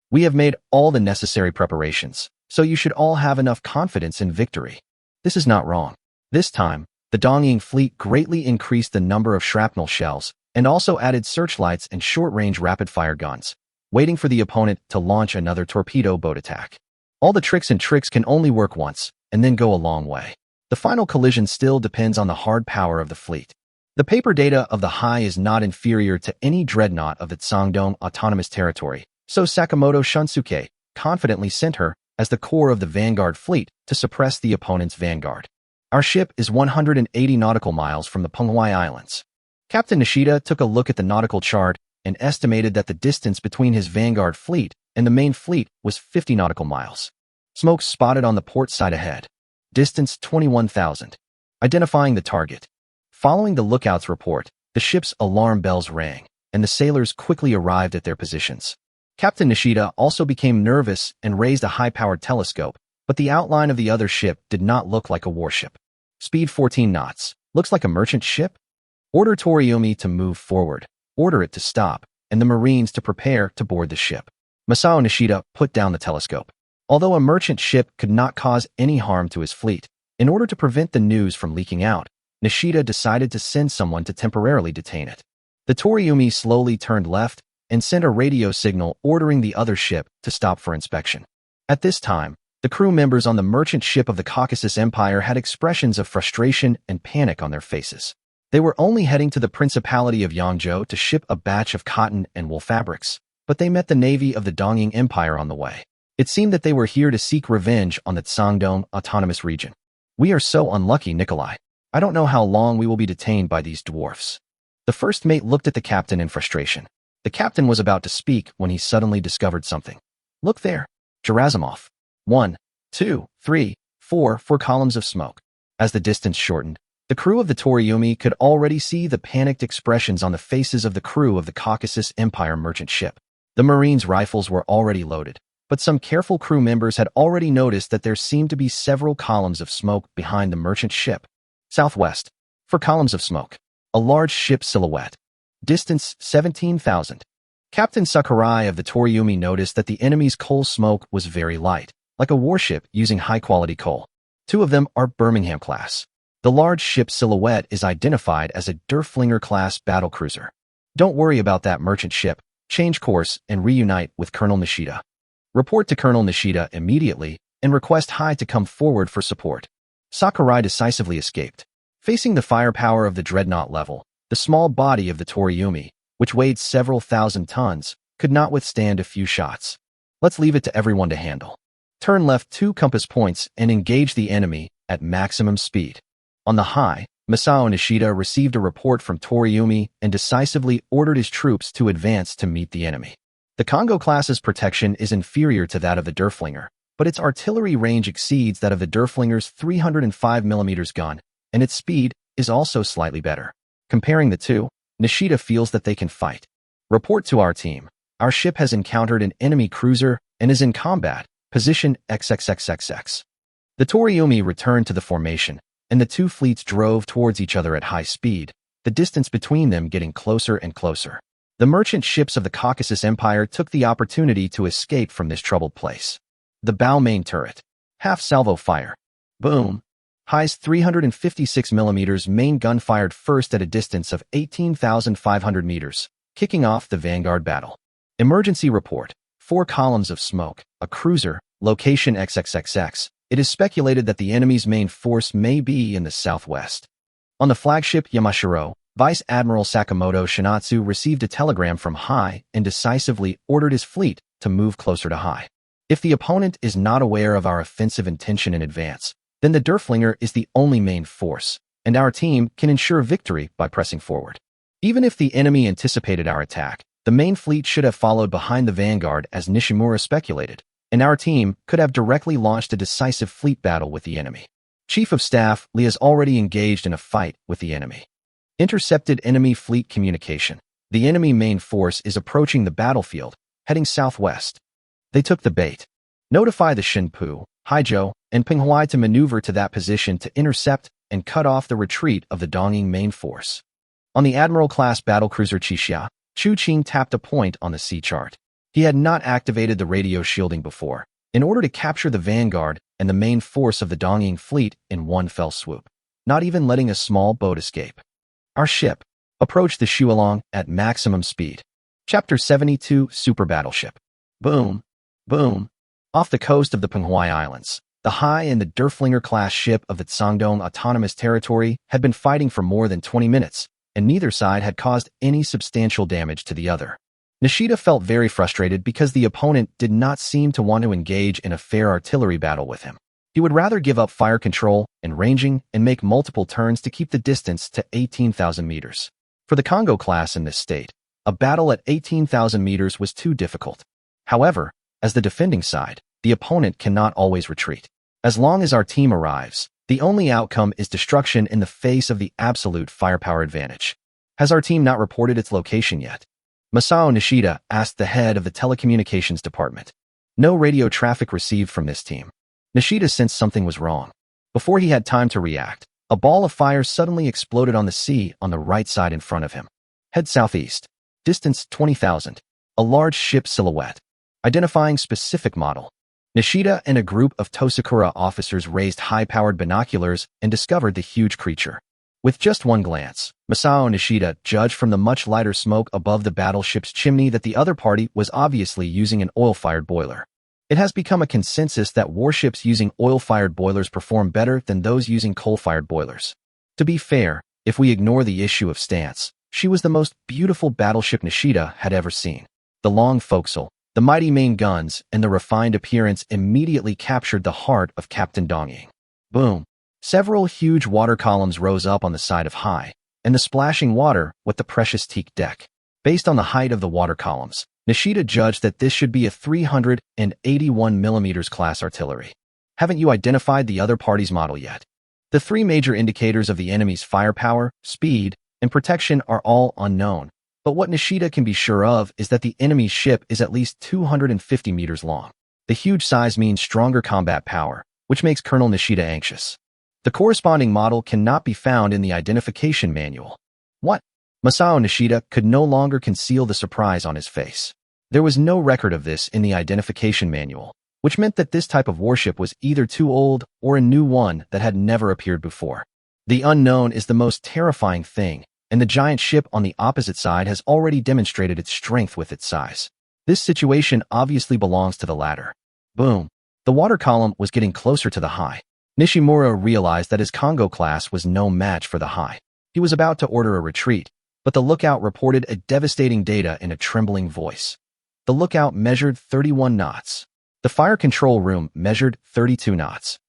We have made all the necessary preparations, so you should all have enough confidence in victory. This is not wrong. This time, the Dongying fleet greatly increased the number of shrapnel shells and also added searchlights and short-range rapid-fire guns, waiting for the opponent to launch another torpedo boat attack. All the tricks can only work once and then go a long way. The final collision still depends on the hard power of the fleet. The paper data of the high is not inferior to any dreadnought of the Tsangdong Autonomous Territory, so Sakamoto Shunsuke confidently sent her as the core of the vanguard fleet to suppress the opponent's vanguard. Our ship is 180 nautical miles from the Peng Huai Islands. Captain Nishida took a look at the nautical chart and estimated that the distance between his vanguard fleet and the main fleet was 50 nautical miles. Smoke spotted on the port side ahead. Distance 21,000. Identifying the target. Following the lookout's report, the ship's alarm bells rang, and the sailors quickly arrived at their positions. Captain Nishida also became nervous and raised a high-powered telescope, but the outline of the other ship did not look like a warship. Speed 14 knots. Looks like a merchant ship? Order Toriumi to move forward, order it to stop, and the Marines to prepare to board the ship. Masao Nishida put down the telescope. Although a merchant ship could not cause any harm to his fleet, in order to prevent the news from leaking out, Nishida decided to send someone to temporarily detain it. The Toriumi slowly turned left and sent a radio signal ordering the other ship to stop for inspection. At this time, the crew members on the merchant ship of the Caucasus Empire had expressions of frustration and panic on their faces. They were only heading to the Principality of Yangzhou to ship a batch of cotton and wool fabrics, but they met the navy of the Dongying Empire on the way. It seemed that they were here to seek revenge on the Tsangdong Autonomous Region. We are so unlucky, Nikolai. I don't know how long we will be detained by these dwarfs. The first mate looked at the captain in frustration. The captain was about to speak when he suddenly discovered something. Look there, Gerasimov. 1, 2, 3, 4 columns of smoke. As the distance shortened, the crew of the Toriumi could already see the panicked expressions on the faces of the crew of the Caucasus Empire merchant ship. The Marines' rifles were already loaded, but some careful crew members had already noticed that there seemed to be several columns of smoke behind the merchant ship. Southwest. 4 columns of smoke. A large ship silhouette. Distance 17,000. Captain Sakurai of the Toriumi noticed that the enemy's coal smoke was very light, like a warship using high-quality coal. 2 of them are Birmingham class. The large ship silhouette is identified as a Derflinger-class battlecruiser. Don't worry about that merchant ship. Change course and reunite with Colonel Nishida. Report to Colonel Nishida immediately and request Hai to come forward for support. Sakurai decisively escaped. Facing the firepower of the dreadnought level, the small body of the Toriumi, which weighed several thousand tons, could not withstand a few shots. Let's leave it to everyone to handle. Turn left 2 compass points and engage the enemy at maximum speed. On the Hai, Masao Nishida received a report from Toriumi and decisively ordered his troops to advance to meet the enemy. The Kongo-class's protection is inferior to that of the Derflinger, but its artillery range exceeds that of the Derflinger's 305mm gun, and its speed is also slightly better. Comparing the two, Nishida feels that they can fight. Report to our team. Our ship has encountered an enemy cruiser and is in combat. Position XXXXX. The Toriumi returned to the formation, and the 2 fleets drove towards each other at high speed, the distance between them getting closer and closer. The merchant ships of the Caucasus Empire took the opportunity to escape from this troubled place. The bow main turret. Half-salvo fire. Boom. Hai's 356mm main gun fired first at a distance of 18,500 meters, kicking off the vanguard battle. Emergency report. 4 columns of smoke, a cruiser, location XXXX. It is speculated that the enemy's main force may be in the southwest. On the flagship Yamashiro, Vice Admiral Sakamoto Shinatsu received a telegram from Hai and decisively ordered his fleet to move closer to Hai. If the opponent is not aware of our offensive intention in advance, then the Derflinger is the only main force, and our team can ensure victory by pressing forward. Even if the enemy anticipated our attack, the main fleet should have followed behind the vanguard as Nishimura speculated, and our team could have directly launched a decisive fleet battle with the enemy. Chief of Staff Lee is already engaged in a fight with the enemy. Intercepted enemy fleet communication. The enemy main force is approaching the battlefield, heading southwest. They took the bait. Notify the Shinpu, Haijo, and Pinghuai to maneuver to that position to intercept and cut off the retreat of the Dongying main force. On the Admiral-class battlecruiser Qixia, Chu Qing tapped a point on the sea chart. He had not activated the radio shielding before, in order to capture the vanguard and the main force of the Dongying fleet in one fell swoop, not even letting a small boat escape. Our ship approached the Shualong at maximum speed. Chapter 72 Super Battleship. Boom. Boom. Off the coast of the Pinghuai Islands, the Hai and the Derflinger-class ship of the Tsangdong Autonomous Territory had been fighting for more than 20 minutes, and neither side had caused any substantial damage to the other. Nishida felt very frustrated because the opponent did not seem to want to engage in a fair artillery battle with him. He would rather give up fire control and ranging and make multiple turns to keep the distance to 18,000 meters. For the Kongo class in this state, a battle at 18,000 meters was too difficult. However, as the defending side, the opponent cannot always retreat. As long as our team arrives, the only outcome is destruction in the face of the absolute firepower advantage. Has our team not reported its location yet? Masao Nishida asked the head of the telecommunications department. No radio traffic received from this team. Nishida sensed something was wrong. Before he had time to react, a ball of fire suddenly exploded on the sea on the right side in front of him. Head southeast. Distance 20,000. A large ship silhouette. Identifying specific model. Nishida and a group of Tosakura officers raised high-powered binoculars and discovered the huge creature. With just one glance, Masao Nishida judged from the much lighter smoke above the battleship's chimney that the other party was obviously using an oil-fired boiler. It has become a consensus that warships using oil-fired boilers perform better than those using coal-fired boilers. To be fair, if we ignore the issue of stance, she was the most beautiful battleship Nishida had ever seen. The long forecastle, the mighty main guns, and the refined appearance immediately captured the heart of Captain Dongying. Boom. Several huge water columns rose up on the side of Hai, and the splashing water with the precious teak deck. Based on the height of the water columns, Nishida judged that this should be a 381mm class artillery. Haven't you identified the other party's model yet? The three major indicators of the enemy's firepower, speed, and protection are all unknown, but what Nishida can be sure of is that the enemy's ship is at least 250 meters long. The huge size means stronger combat power, which makes Colonel Nishida anxious. The corresponding model cannot be found in the identification manual. What? Masao Nishida could no longer conceal the surprise on his face. There was no record of this in the identification manual, which meant that this type of warship was either too old or a new one that had never appeared before. The unknown is the most terrifying thing, and the giant ship on the opposite side has already demonstrated its strength with its size. This situation obviously belongs to the latter. Boom. The water column was getting closer to the high. Nishimura realized that his Congo class was no match for the high. He was about to order a retreat, but the lookout reported a devastating data in a trembling voice. The lookout measured 31 knots. The fire control room measured 32 knots.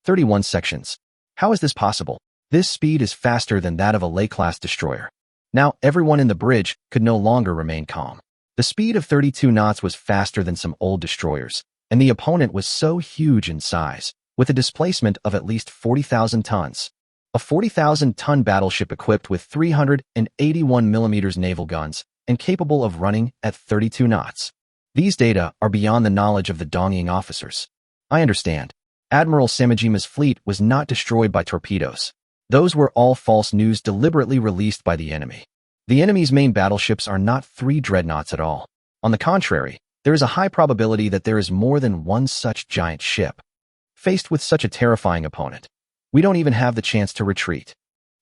31 sections. How is this possible? This speed is faster than that of a Lei-class destroyer. Now everyone in the bridge could no longer remain calm. The speed of 32 knots was faster than some old destroyers, and the opponent was so huge in size, with a displacement of at least 40,000 tons. A 40,000-ton battleship equipped with 381mm naval guns and capable of running at 32 knots. These data are beyond the knowledge of the Dongying officers. I understand. Admiral Samajima's fleet was not destroyed by torpedoes. Those were all false news deliberately released by the enemy. The enemy's main battleships are not 3 dreadnoughts at all. On the contrary, there is a high probability that there is more than one such giant ship. Faced with such a terrifying opponent, we don't even have the chance to retreat.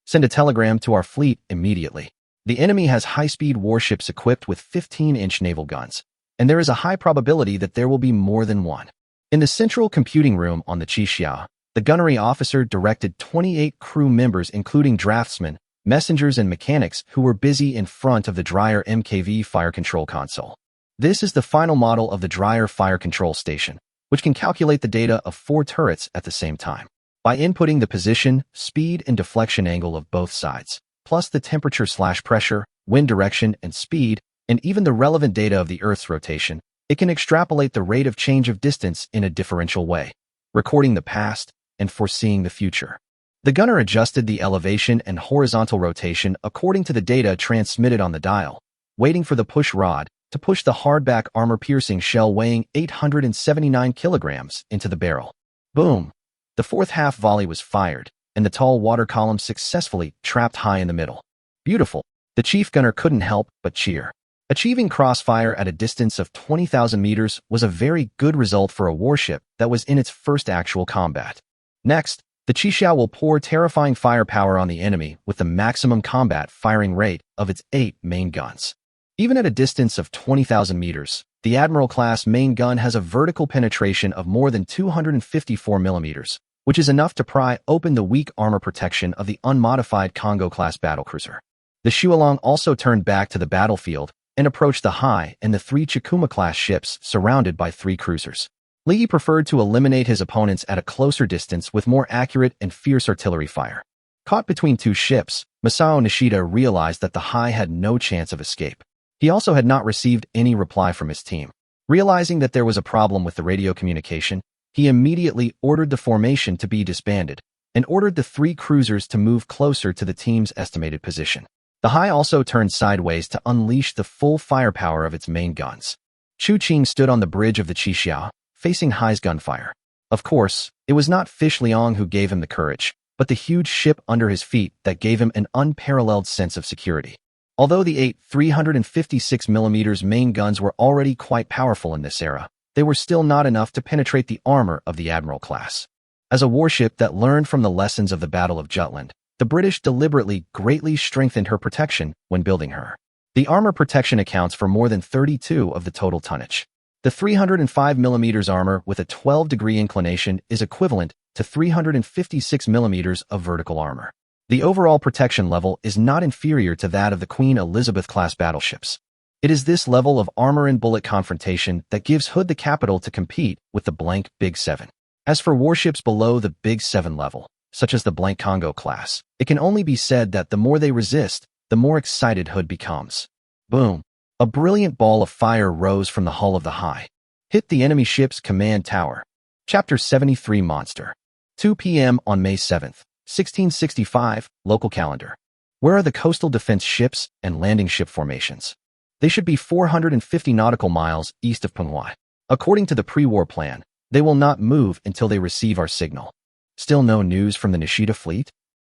Send a telegram to our fleet immediately. The enemy has high-speed warships equipped with 15-inch naval guns, and there is a high probability that there will be more than one. In the central computing room on the Qixiao, the gunnery officer directed 28 crew members including draftsmen, messengers and mechanics who were busy in front of the Dryer MKV fire control console. This is the final model of the Dryer fire control station, which can calculate the data of 4 turrets at the same time. By inputting the position, speed, and deflection angle of both sides, plus the temperature/pressure, wind direction, and speed, and even the relevant data of the Earth's rotation, it can extrapolate the rate of change of distance in a differential way, recording the past and foreseeing the future. The gunner adjusted the elevation and horizontal rotation according to the data transmitted on the dial, waiting for the push rod to push the hardback armor-piercing shell weighing 879 kilograms into the barrel. Boom! The fourth half volley was fired, and the tall water column successfully trapped high in the middle. Beautiful! The chief gunner couldn't help but cheer. Achieving crossfire at a distance of 20,000 meters was a very good result for a warship that was in its first actual combat. Next, the Qixiao will pour terrifying firepower on the enemy with the maximum combat firing rate of its 8 main guns. Even at a distance of 20,000 meters, the Admiral-class main gun has a vertical penetration of more than 254 millimeters, which is enough to pry open the weak armor protection of the unmodified Congo-class battlecruiser. The Xuelong also turned back to the battlefield and approached the Hai and the 3 Chikuma-class ships surrounded by 3 cruisers. Li preferred to eliminate his opponents at a closer distance with more accurate and fierce artillery fire. Caught between 2 ships, Masao Nishida realized that the Hai had no chance of escape. He also had not received any reply from his team. Realizing that there was a problem with the radio communication, he immediately ordered the formation to be disbanded and ordered the 3 cruisers to move closer to the team's estimated position. The Hai also turned sideways to unleash the full firepower of its main guns. Chu Qing stood on the bridge of the Qixiao, facing Hai's gunfire. Of course, it was not Fish Liang who gave him the courage, but the huge ship under his feet that gave him an unparalleled sense of security. Although the 8 356mm main guns were already quite powerful in this era, they were still not enough to penetrate the armor of the Admiral class. As a warship that learned from the lessons of the Battle of Jutland, the British deliberately greatly strengthened her protection when building her. The armor protection accounts for more than 32 of the total tonnage. The 305mm armor with a 12-degree inclination is equivalent to 356mm of vertical armor. The overall protection level is not inferior to that of the Queen Elizabeth-class battleships. It is this level of armor and bullet confrontation that gives Hood the capital to compete with the blank Big 7. As for warships below the Big 7 level, such as the blank Congo class, it can only be said that the more they resist, the more excited Hood becomes. Boom! A brilliant ball of fire rose from the hull of the Hai, hit the enemy ship's command tower. Chapter 73 Monster. 2 p.m. on May 7th, 1665, local calendar. Where are the coastal defense ships and landing ship formations? They should be 450 nautical miles east of Panghua. According to the pre-war plan, they will not move until they receive our signal. Still no news from the Nishida fleet?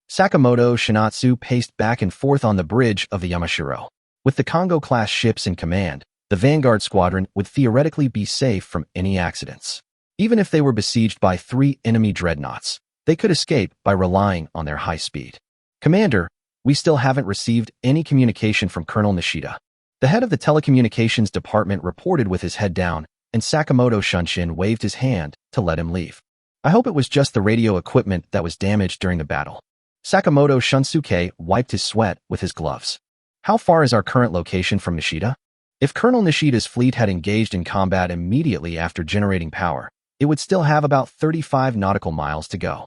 Sakamoto Shinatsu paced back and forth on the bridge of the Yamashiro. With the Kongo-class ships in command, the Vanguard Squadron would theoretically be safe from any accidents. Even if they were besieged by 3 enemy dreadnoughts, they could escape by relying on their high speed. Commander, we still haven't received any communication from Colonel Nishida. The head of the telecommunications department reported with his head down, and Sakamoto Shunshin waved his hand to let him leave. I hope it was just the radio equipment that was damaged during the battle. Sakamoto Shunsuke wiped his sweat with his gloves. How far is our current location from Nishida? If Colonel Nishida's fleet had engaged in combat immediately after generating power, it would still have about 35 nautical miles to go.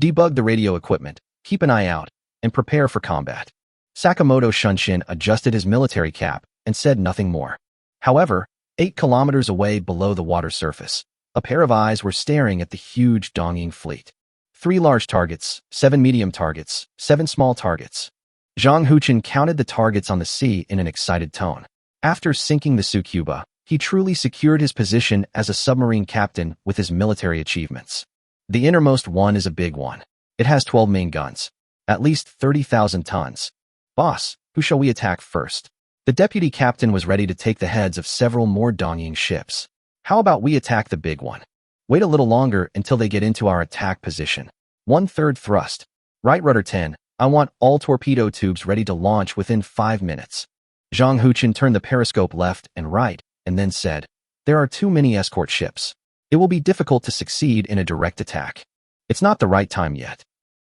Debug the radio equipment, keep an eye out, and prepare for combat. Sakamoto Shunshin adjusted his military cap and said nothing more. However, 8 kilometers away below the water surface, a pair of eyes were staring at the huge Dongying fleet. 3 large targets, 7 medium targets, 7 small targets. Zhang Huchen counted the targets on the sea in an excited tone. After sinking the Tsukuba, he truly secured his position as a submarine captain with his military achievements. The innermost one is a big one. It has 12 main guns, at least 30,000 tons. Boss, who shall we attack first? The deputy captain was ready to take the heads of several more Dongying ships. How about we attack the big one? Wait a little longer until they get into our attack position. 1/3 thrust. Right rudder 10. I want all torpedo tubes ready to launch within 5 minutes. Zhang Huchen turned the periscope left and right, and then said, there are too many escort ships. It will be difficult to succeed in a direct attack. It's not the right time yet.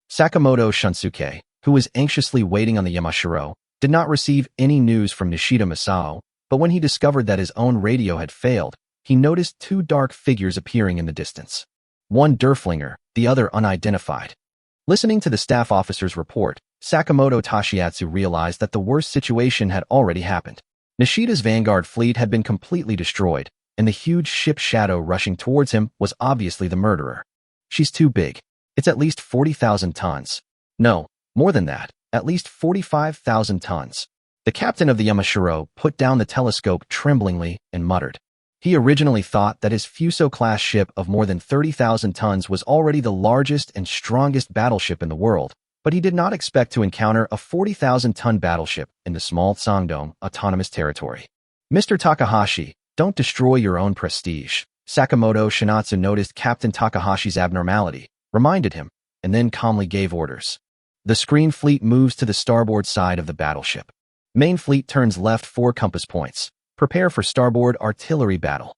Sakamoto Shunsuke, who was anxiously waiting on the Yamashiro, did not receive any news from Nishida Masao, but when he discovered that his own radio had failed, he noticed 2 dark figures appearing in the distance. One Derflinger, the other unidentified. Listening to the staff officer's report, Sakamoto Toshiatsu realized that the worst situation had already happened. Nishida's Vanguard fleet had been completely destroyed, and the huge ship Shadow rushing towards him was obviously the murderer. She's too big. It's at least 40,000 tons. No, more than that, at least 45,000 tons. The captain of the Yamashiro put down the telescope tremblingly and muttered. He originally thought that his Fuso-class ship of more than 30,000 tons was already the largest and strongest battleship in the world, but he did not expect to encounter a 40,000-ton battleship in the small Sangdong autonomous territory. Mr. Takahashi, don't destroy your own prestige. Sakamoto Shinatsu noticed Captain Takahashi's abnormality, reminded him, and then calmly gave orders. The screen fleet moves to the starboard side of the battleship. Main fleet turns left 4 compass points. Prepare for starboard artillery battle.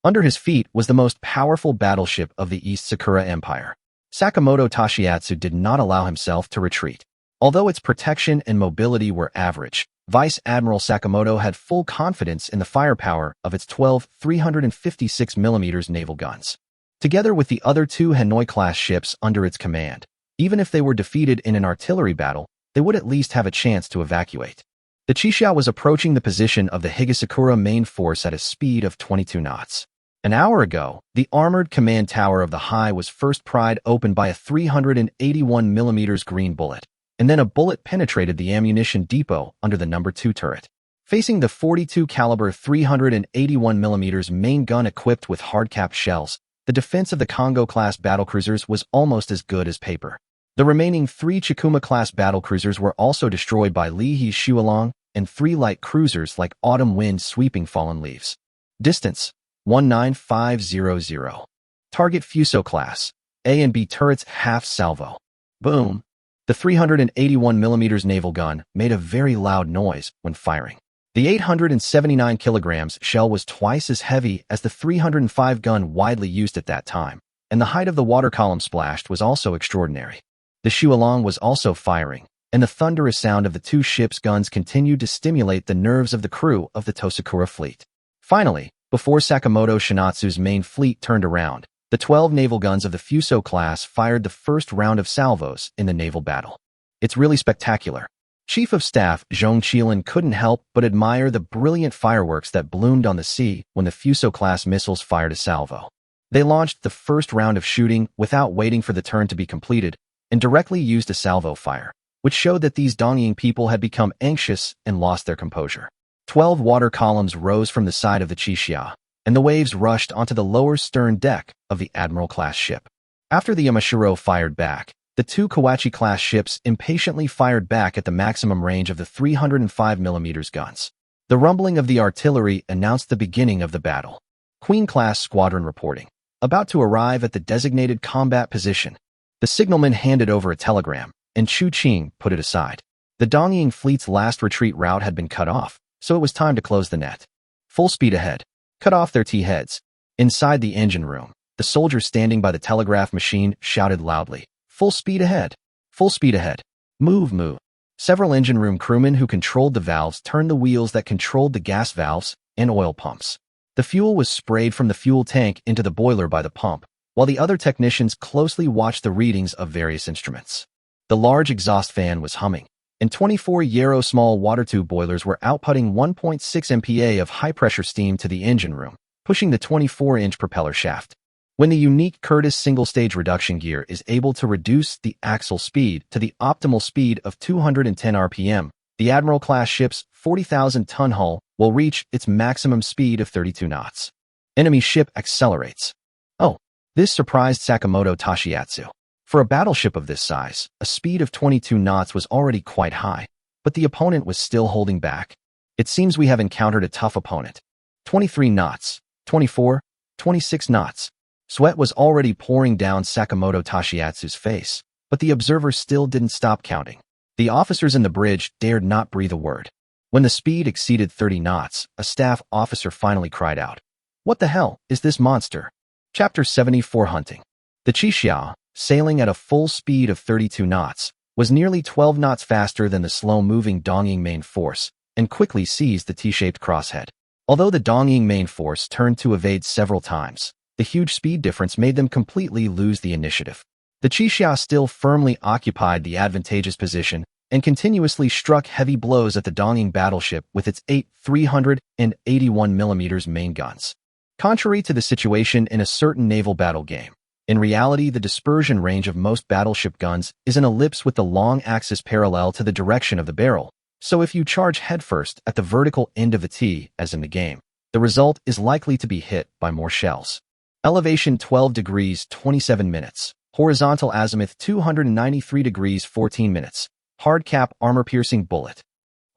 Under his feet was the most powerful battleship of the East Sakura Empire. Sakamoto Toshiatsu did not allow himself to retreat. Although its protection and mobility were average, Vice Admiral Sakamoto had full confidence in the firepower of its 12 356mm naval guns. Together with the other 2 Hanoi-class ships under its command, even if they were defeated in an artillery battle, they would at least have a chance to evacuate. The Chishia was approaching the position of the Higasakura main force at a speed of 22 knots. An hour ago, the armored command tower of the Hai was first pried open by a 381mm green bullet, and then a bullet penetrated the ammunition depot under the number 2 turret. Facing the 42 caliber 381mm main gun equipped with hardcap shells, the defense of the Kongo-class battlecruisers was almost as good as paper. The remaining 3 Chikuma-class battlecruisers were also destroyed by Li He's Shualong and 3 light cruisers like Autumn Wind sweeping fallen leaves. Distance, 19500. Target Fuso-class, A and B turrets half salvo. Boom. The 381mm naval gun made a very loud noise when firing. The 879 kilograms shell was twice as heavy as the 305 gun widely used at that time, and the height of the water column splashed was also extraordinary. The Shualong was also firing, and the thunderous sound of the 2 ships' guns continued to stimulate the nerves of the crew of the Tosakura fleet. Finally, before Sakamoto Shinatsu's main fleet turned around, the 12 naval guns of the Fuso class fired the first round of salvos in the naval battle. It's really spectacular. Chief of Staff Zhong Qilan couldn't help but admire the brilliant fireworks that bloomed on the sea when the Fuso-class missiles fired a salvo. They launched the first round of shooting without waiting for the turn to be completed and directly used a salvo fire, which showed that these Dongying people had become anxious and lost their composure. 12 water columns rose from the side of the Qianqang, and the waves rushed onto the lower stern deck of the Admiral-class ship. After the Yamashiro fired back, the two Kawachi-class ships impatiently fired back at the maximum range of the 305mm guns. The rumbling of the artillery announced the beginning of the battle. Queen-class squadron reporting. About to arrive at the designated combat position. The signalman handed over a telegram, and Chu Qing put it aside. The Dongying fleet's last retreat route had been cut off, so it was time to close the net. Full speed ahead. Cut off their T-heads. Inside the engine room, the soldier standing by the telegraph machine shouted loudly, "Full speed ahead! Full speed ahead! Move, move!" Several engine room crewmen who controlled the valves turned the wheels that controlled the gas valves and oil pumps. The fuel was sprayed from the fuel tank into the boiler by the pump, while the other technicians closely watched the readings of various instruments. The large exhaust fan was humming, and 24 Yarrow small water tube boilers were outputting 1.6 MPa of high-pressure steam to the engine room, pushing the 24-inch propeller shaft. When the unique Curtiss single-stage reduction gear is able to reduce the axle speed to the optimal speed of 210 RPM, the Admiral-class ship's 40,000-ton hull will reach its maximum speed of 32 knots. Enemy ship accelerates. Oh, this surprised Sakamoto Toshiatsu. For a battleship of this size, a speed of 22 knots was already quite high, but the opponent was still holding back. It seems we have encountered a tough opponent. 23 knots, 24, 26 knots. Sweat was already pouring down Sakamoto Toshiatsu's face, but the observer still didn't stop counting. The officers in the bridge dared not breathe a word. When the speed exceeded 30 knots, a staff officer finally cried out, "What the hell is this monster?" Chapter 74 Hunting. The Qianqang, sailing at a full speed of 32 knots, was nearly 12 knots faster than the slow-moving Dongying main force, and quickly seized the T-shaped crosshead. Although the Dongying main force turned to evade several times, the huge speed difference made them completely lose the initiative. The Qianqang still firmly occupied the advantageous position and continuously struck heavy blows at the Dongying battleship with its 8 381mm main guns. Contrary to the situation in a certain naval battle game, in reality the dispersion range of most battleship guns is an ellipse with the long axis parallel to the direction of the barrel, so if you charge headfirst at the vertical end of the T, as in the game, the result is likely to be hit by more shells. Elevation 12 degrees 27 minutes. Horizontal azimuth 293 degrees 14 minutes. Hard cap armor-piercing bullet.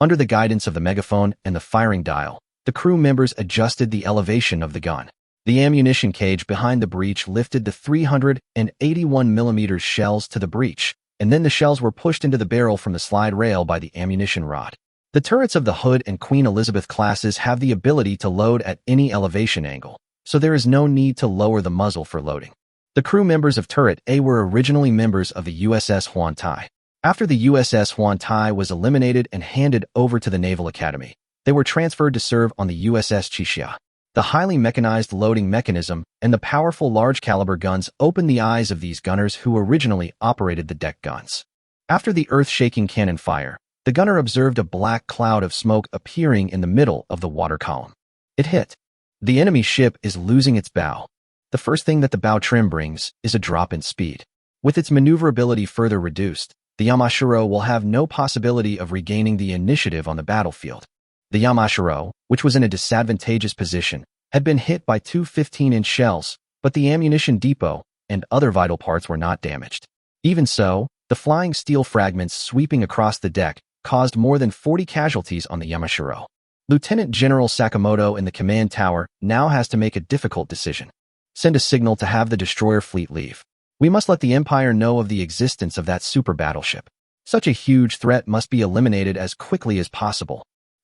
Under the guidance of the megaphone and the firing dial, the crew members adjusted the elevation of the gun. The ammunition cage behind the breech lifted the 381mm shells to the breech, and then the shells were pushed into the barrel from the slide rail by the ammunition rod. The turrets of the Hood and Queen Elizabeth classes have the ability to load at any elevation angle, so there is no need to lower the muzzle for loading. The crew members of Turret A were originally members of the USS Huantai. After the USS Huantai was eliminated and handed over to the Naval Academy, they were transferred to serve on the USS Qianqang. The highly mechanized loading mechanism and the powerful large-caliber guns opened the eyes of these gunners who originally operated the deck guns. After the earth-shaking cannon fire, the gunner observed a black cloud of smoke appearing in the middle of the water column. It hit. The enemy ship is losing its bow. The first thing that the bow trim brings is a drop in speed. With its maneuverability further reduced, the Yamashiro will have no possibility of regaining the initiative on the battlefield. The Yamashiro, which was in a disadvantageous position, had been hit by two 15-inch shells, but the ammunition depot and other vital parts were not damaged. Even so, the flying steel fragments sweeping across the deck caused more than 40 casualties on the Yamashiro. Lieutenant General Sakamoto in the command tower now has to make a difficult decision. Send a signal to have the destroyer fleet leave. We must let the Empire know of the existence of that super battleship. Such a huge threat must be eliminated as quickly as possible.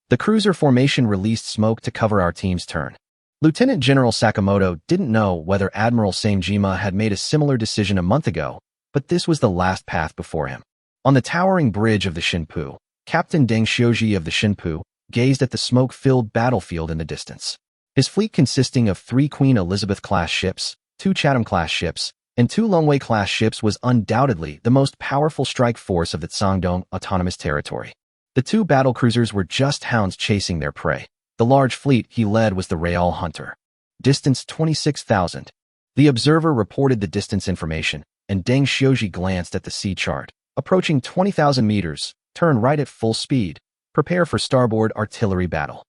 The cruiser formation released smoke to cover our team's turn. Lieutenant General Sakamoto didn't know whether Admiral Samejima had made a similar decision a month ago, but this was the last path before him. On the towering bridge of the Shinpu, Captain Deng Xiuji of the Shinpu gazed at the smoke-filled battlefield in the distance. His fleet, consisting of 3 Queen Elizabeth-class ships, 2 Chatham-class ships, and 2 Longwei-class ships, was undoubtedly the most powerful strike force of the Sangdong Autonomous Territory. The two battlecruisers were just hounds chasing their prey. The large fleet he led was the Real Hunter. Distance 26,000. The observer reported the distance information, and Deng Xiaoji glanced at the sea chart. Approaching 20,000 meters, turn right at full speed. Prepare for starboard artillery battle.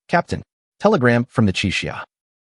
Captain, telegram from the Qixia.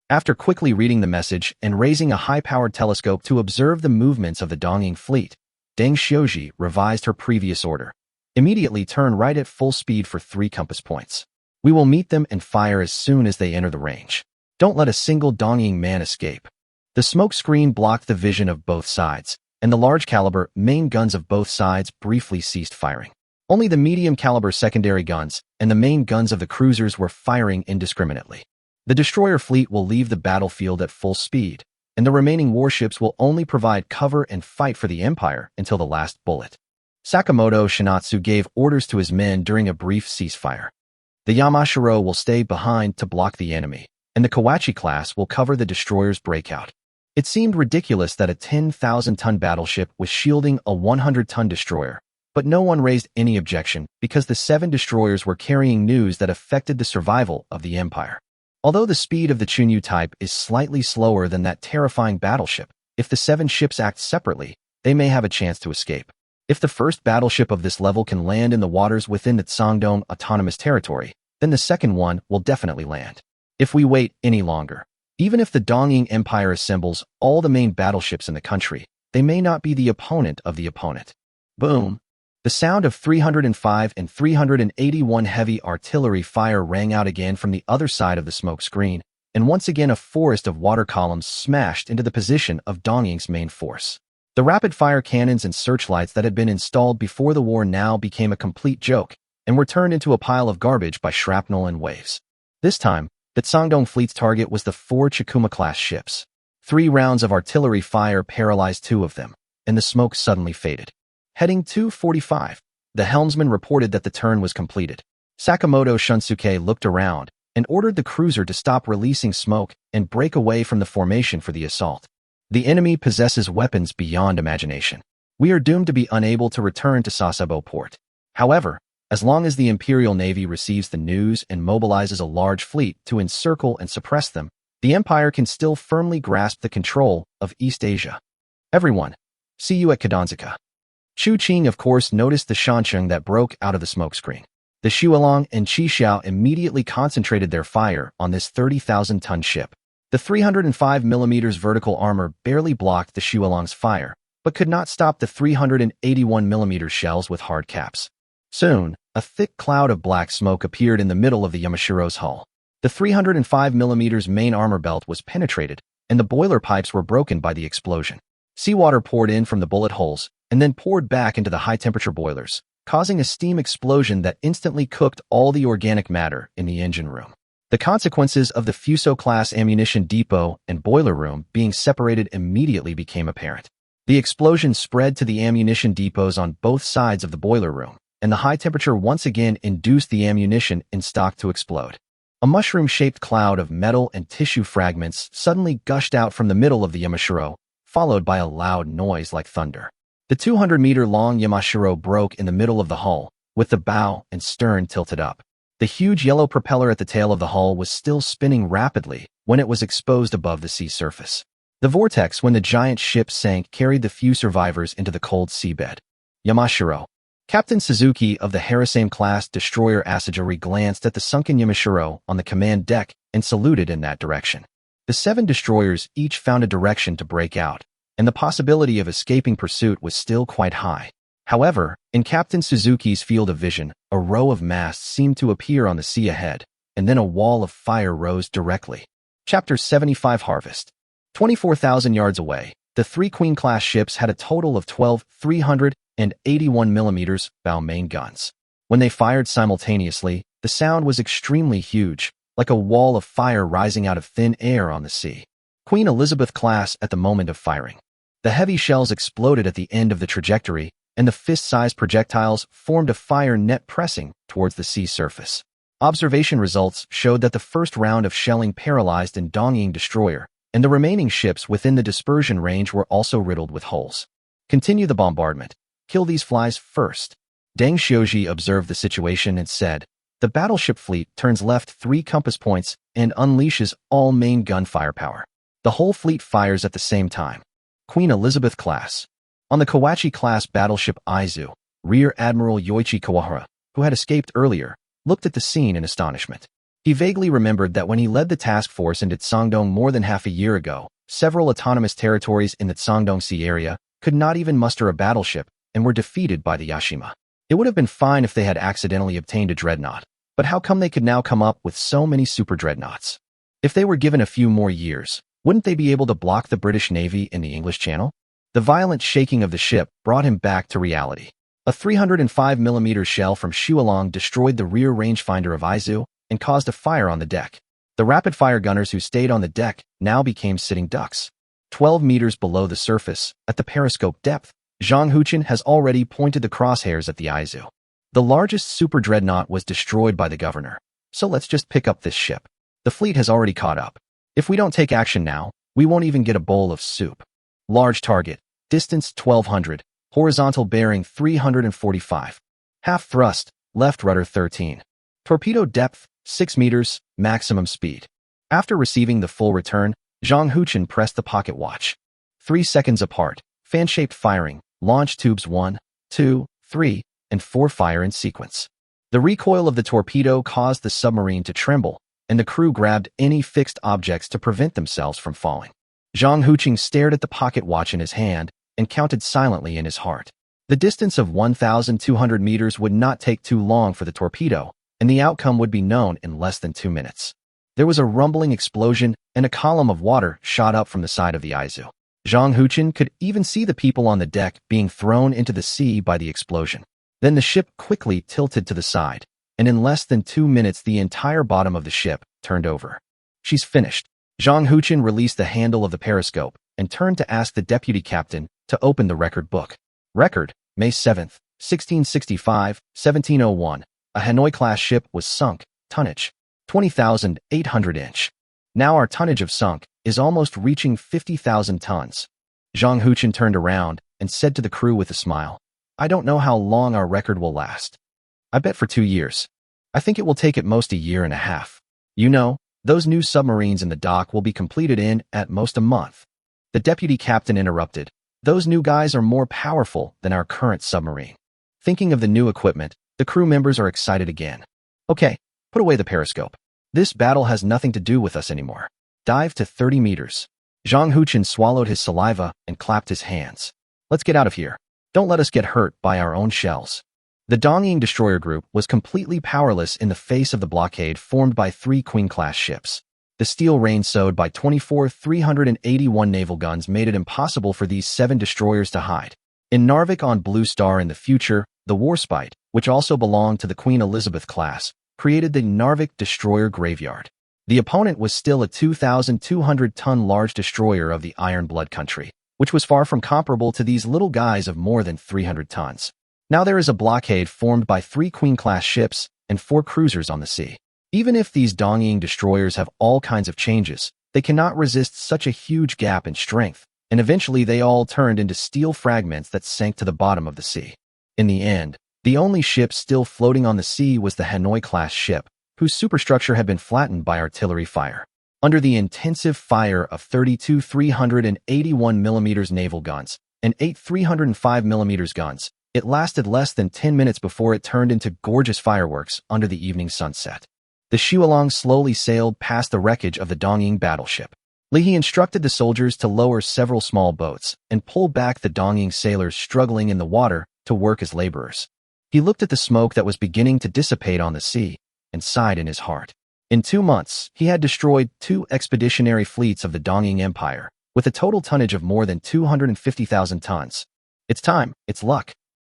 After quickly reading the message and raising a high-powered telescope to observe the movements of the Dongying fleet, Deng Xiaoji revised her previous order. Immediately turn right at full speed for 3 compass points. We will meet them and fire as soon as they enter the range. Don't let a single Dongying man escape. The smoke screen blocked the vision of both sides, and the large-caliber main guns of both sides briefly ceased firing. Only the medium-caliber secondary guns and the main guns of the cruisers were firing indiscriminately. The destroyer fleet will leave the battlefield at full speed, and the remaining warships will only provide cover and fight for the Empire until the last bullet. Sakamoto Shinatsu gave orders to his men during a brief ceasefire. The Yamashiro will stay behind to block the enemy, and the Kawachi class will cover the destroyer's breakout. It seemed ridiculous that a 10,000-ton battleship was shielding a 100-ton destroyer, but no one raised any objection because the 7 destroyers were carrying news that affected the survival of the Empire. Although the speed of the Chunyu type is slightly slower than that terrifying battleship, if the 7 ships act separately, they may have a chance to escape. If the first battleship of this level can land in the waters within the Tsangdong Autonomous Territory, then the second one will definitely land. If we wait any longer, even if the Dongying Empire assembles all the main battleships in the country, they may not be the opponent of the opponent. Boom! The sound of 305 and 381 heavy artillery fire rang out again from the other side of the smoke screen, and once again a forest of water columns smashed into the position of Dongying's main force. The rapid-fire cannons and searchlights that had been installed before the war now became a complete joke, and were turned into a pile of garbage by shrapnel and waves. This time, the Tsangdong fleet's target was the 4 Chikuma-class ships. 3 rounds of artillery fire paralyzed 2 of them, and the smoke suddenly faded. Heading 245, the helmsman reported that the turn was completed. Sakamoto Shunsuke looked around and ordered the cruiser to stop releasing smoke and break away from the formation for the assault. The enemy possesses weapons beyond imagination. We are doomed to be unable to return to Sasebo port. However, as long as the Imperial Navy receives the news and mobilizes a large fleet to encircle and suppress them, the Empire can still firmly grasp the control of East Asia. Everyone, see you at Kdanzaka. Chu Qing, of course, noticed the Qiancang that broke out of the smokescreen. The Xuelong and Qixiao immediately concentrated their fire on this 30,000-ton ship. The 305mm vertical armor barely blocked the Xuelong's fire, but could not stop the 381mm shells with hard caps. Soon, a thick cloud of black smoke appeared in the middle of the Yamashiro's hull. The 305mm main armor belt was penetrated, and the boiler pipes were broken by the explosion. Seawater poured in from the bullet holes, and then poured back into the high-temperature boilers, causing a steam explosion that instantly cooked all the organic matter in the engine room. The consequences of the Fuso-class ammunition depot and boiler room being separated immediately became apparent. The explosion spread to the ammunition depots on both sides of the boiler room, and the high temperature once again induced the ammunition in stock to explode. A mushroom-shaped cloud of metal and tissue fragments suddenly gushed out from the middle of the Yamashiro, followed by a loud noise like thunder. The 200-meter-long Yamashiro broke in the middle of the hull, with the bow and stern tilted up. The huge yellow propeller at the tail of the hull was still spinning rapidly when it was exposed above the sea surface. The vortex when the giant ship sank carried the few survivors into the cold seabed. Yamashiro. Captain Suzuki of the Harasame-class destroyer Asagiri glanced at the sunken Yamashiro on the command deck and saluted in that direction. The 7 destroyers each found a direction to break out, and the possibility of escaping pursuit was still quite high. However, in Captain Suzuki's field of vision, a row of masts seemed to appear on the sea ahead, and then a wall of fire rose directly. Chapter 75 Harvest. 24,000 yards away, the 3 Queen-class ships had a total of 12 381mm bow main guns. When they fired simultaneously, the sound was extremely huge, like a wall of fire rising out of thin air on the sea. Queen Elizabeth class at the moment of firing. The heavy shells exploded at the end of the trajectory, and the fist-sized projectiles formed a fire net pressing towards the sea surface. Observation results showed that the first round of shelling paralyzed an Dongying destroyer, and the remaining ships within the dispersion range were also riddled with holes. Continue the bombardment. Kill these flies first. Deng Xiaoji observed the situation and said, "The battleship fleet turns left 3 compass points and unleashes all main gun firepower. The whole fleet fires at the same time." Queen Elizabeth class. On the Kawachi-class battleship Aizu, Rear Admiral Yoichi Kawahara, who had escaped earlier, looked at the scene in astonishment. He vaguely remembered that when he led the task force into Tsangdong more than half a year ago, several autonomous territories in the Tsangdong Sea area could not even muster a battleship and were defeated by the Yashima. It would have been fine if they had accidentally obtained a dreadnought, but how come they could now come up with so many super dreadnoughts? If they were given a few more years, wouldn't they be able to block the British Navy in the English Channel? The violent shaking of the ship brought him back to reality. A 305mm shell from Shualong destroyed the rear rangefinder of Aizu and caused a fire on the deck. The rapid-fire gunners who stayed on the deck now became sitting ducks. 12 meters below the surface, at the periscope depth, Zhang Huqin has already pointed the crosshairs at the Aizu. The largest super dreadnought was destroyed by the governor, so let's just pick up this ship. The fleet has already caught up. If we don't take action now, we won't even get a bowl of soup. Large target, distance 1200, horizontal bearing 345. Half thrust, left rudder 13. Torpedo depth, 6 meters, maximum speed. After receiving the full return, Zhang Huqin pressed the pocket watch. 3 seconds apart, fan-shaped firing, launch tubes 1, 2, 3, and 4 fire in sequence. The recoil of the torpedo caused the submarine to tremble, and the crew grabbed any fixed objects to prevent themselves from falling. Zhang Huqin stared at the pocket watch in his hand and counted silently in his heart. The distance of 1,200 meters would not take too long for the torpedo, and the outcome would be known in less than 2 minutes. There was a rumbling explosion, and a column of water shot up from the side of the Aizu. Zhang Huqin could even see the people on the deck being thrown into the sea by the explosion. Then the ship quickly tilted to the side, and in less than 2 minutes the entire bottom of the ship turned over. "She's finished." Zhang Huqin released the handle of the periscope and turned to ask the deputy captain to open the record book. Record, May 7, 1665, 1701. A Hanoi-class ship was sunk, tonnage 20,800 inch. Now our tonnage of sunk is almost reaching 50,000 tons. Zhang Huqin turned around and said to the crew with a smile, "I don't know how long our record will last. I bet for 2 years. I think it will take at most a year and a half. You know, those new submarines in the dock will be completed in, at most, a month." The deputy captain interrupted. "Those new guys are more powerful than our current submarine." Thinking of the new equipment, the crew members are excited again. "Okay, put away the periscope. This battle has nothing to do with us anymore. Dive to 30 meters. Zhang Huqin swallowed his saliva and clapped his hands. "Let's get out of here. Don't let us get hurt by our own shells." The Dongying destroyer group was completely powerless in the face of the blockade formed by 3 Queen-class ships. The steel rain sowed by 24 381 naval guns made it impossible for these 7 destroyers to hide. In Narvik on Blue Star in the future, the Warspite, which also belonged to the Queen Elizabeth class, created the Narvik Destroyer Graveyard. The opponent was still a 2,200-ton large destroyer of the Iron Blood country, which was far from comparable to these little guys of more than 300 tons. Now there is a blockade formed by 3 Queen-class ships and 4 cruisers on the sea. Even if these Dongying destroyers have all kinds of changes, they cannot resist such a huge gap in strength, and eventually they all turned into steel fragments that sank to the bottom of the sea. In the end, the only ship still floating on the sea was the Hanoi-class ship, whose superstructure had been flattened by artillery fire. Under the intensive fire of 32 381mm naval guns and 8 305mm guns, it lasted less than 10 minutes before it turned into gorgeous fireworks under the evening sunset. The Shualong slowly sailed past the wreckage of the Dongying battleship. Li He instructed the soldiers to lower several small boats and pull back the Dongying sailors struggling in the water to work as laborers. He looked at the smoke that was beginning to dissipate on the sea and sighed in his heart. In 2 months, he had destroyed 2 expeditionary fleets of the Dongying Empire, with a total tonnage of more than 250,000 tons. It's time, it's luck.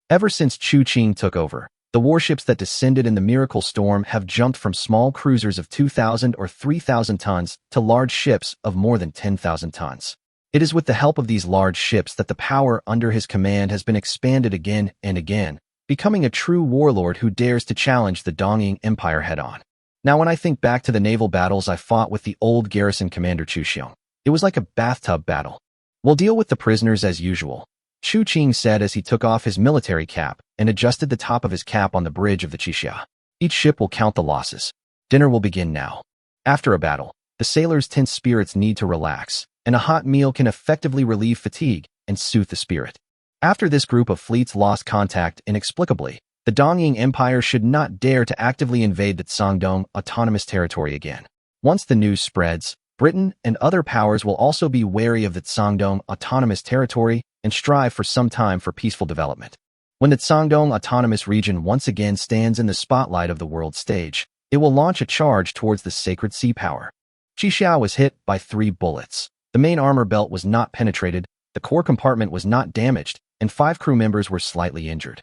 Ever since Chu Qing took over, the warships that descended in the Miracle Storm have jumped from small cruisers of 2,000 or 3,000 tons to large ships of more than 10,000 tons. It is with the help of these large ships that the power under his command has been expanded again and again, becoming a true warlord who dares to challenge the Dongying Empire head-on. Now when I think back to the naval battles I fought with the old garrison commander Chu Xiong, it was like a bathtub battle. "We'll deal with the prisoners as usual," Qiancang said as he took off his military cap and adjusted the top of his cap on the bridge of the Taixi. Each ship will count the losses. Dinner will begin now. After a battle, the sailors' tense spirits need to relax, and a hot meal can effectively relieve fatigue and soothe the spirit. After this group of fleets lost contact inexplicably, the Dongying Empire should not dare to actively invade the Qiancang autonomous territory again. Once the news spreads, Britain and other powers will also be wary of the Qiancang autonomous territory and strive for some time for peaceful development. When the Qiancang autonomous region once again stands in the spotlight of the world stage, it will launch a charge towards the sacred sea power. Qixiao was hit by 3 bullets. The main armor belt was not penetrated, the core compartment was not damaged, and 5 crew members were slightly injured.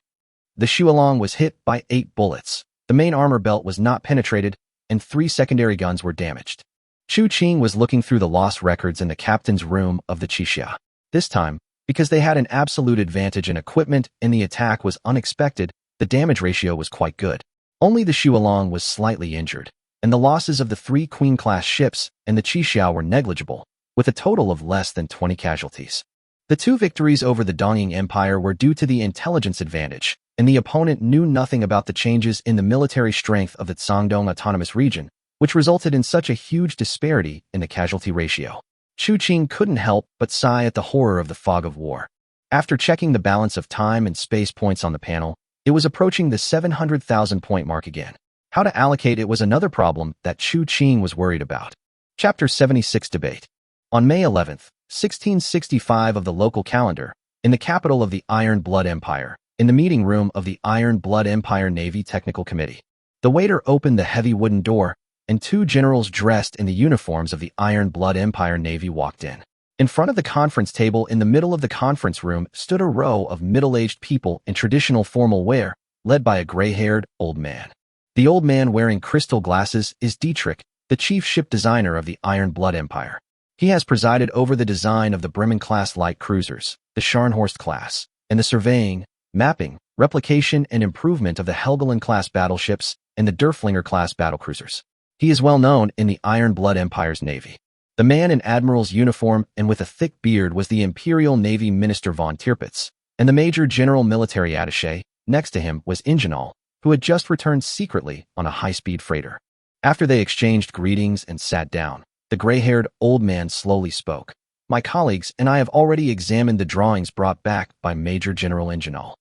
The Shualong was hit by 8 bullets. The main armor belt was not penetrated, and 3 secondary guns were damaged. Qiancang was looking through the lost records in the captain's room of the Qixia. This time, because they had an absolute advantage in equipment and the attack was unexpected, the damage ratio was quite good. Only the Shualong was slightly injured, and the losses of the 3 Queen-class ships and the Qixiao were negligible, with a total of less than 20 casualties. The 2 victories over the Dongying Empire were due to the intelligence advantage, and the opponent knew nothing about the changes in the military strength of the Qiancang autonomous region, which resulted in such a huge disparity in the casualty ratio. Qiancang couldn't help but sigh at the horror of the fog of war. After checking the balance of time and space points on the panel, it was approaching the 700,000 point mark again. How to allocate it was another problem that Qiancang was worried about. Chapter 76 Debate. On May 11, 1665 of the local calendar, in the capital of the Iron Blood Empire, in the meeting room of the Iron Blood Empire Navy Technical Committee, the waiter opened the heavy wooden door, and 2 generals dressed in the uniforms of the Iron Blood Empire Navy walked in. In front of the conference table in the middle of the conference room stood a row of middle-aged people in traditional formal wear, led by a gray-haired old man. The old man wearing crystal glasses is Dietrich, the chief ship designer of the Iron Blood Empire. He has presided over the design of the Bremen-class light cruisers, the Scharnhorst class, and the surveying, mapping, replication, and improvement of the Helgoland-class battleships and the Derflinger-class battlecruisers. He is well known in the Iron Blood Empire's navy. The man in admiral's uniform and with a thick beard was the Imperial Navy Minister von Tirpitz, and the Major General Military Attaché, next to him, was Ingenol, who had just returned secretly on a high-speed freighter. After they exchanged greetings and sat down, the gray-haired old man slowly spoke. My colleagues and I have already examined the drawings brought back by Major General Ingenol.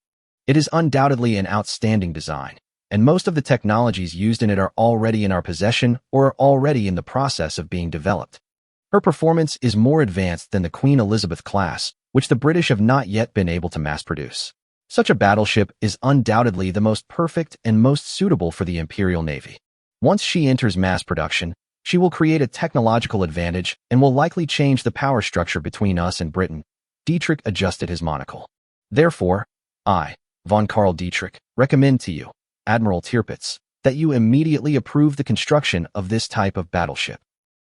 It is undoubtedly an outstanding design, and most of the technologies used in it are already in our possession or are already in the process of being developed. Her performance is more advanced than the Queen Elizabeth class, which the British have not yet been able to mass-produce. Such a battleship is undoubtedly the most perfect and most suitable for the Imperial Navy. Once she enters mass production, she will create a technological advantage and will likely change the power structure between us and Britain. Dietrich adjusted his monocle. Therefore, I, von Karl Dietrich, recommend to you, Admiral Tirpitz, that you immediately approve the construction of this type of battleship.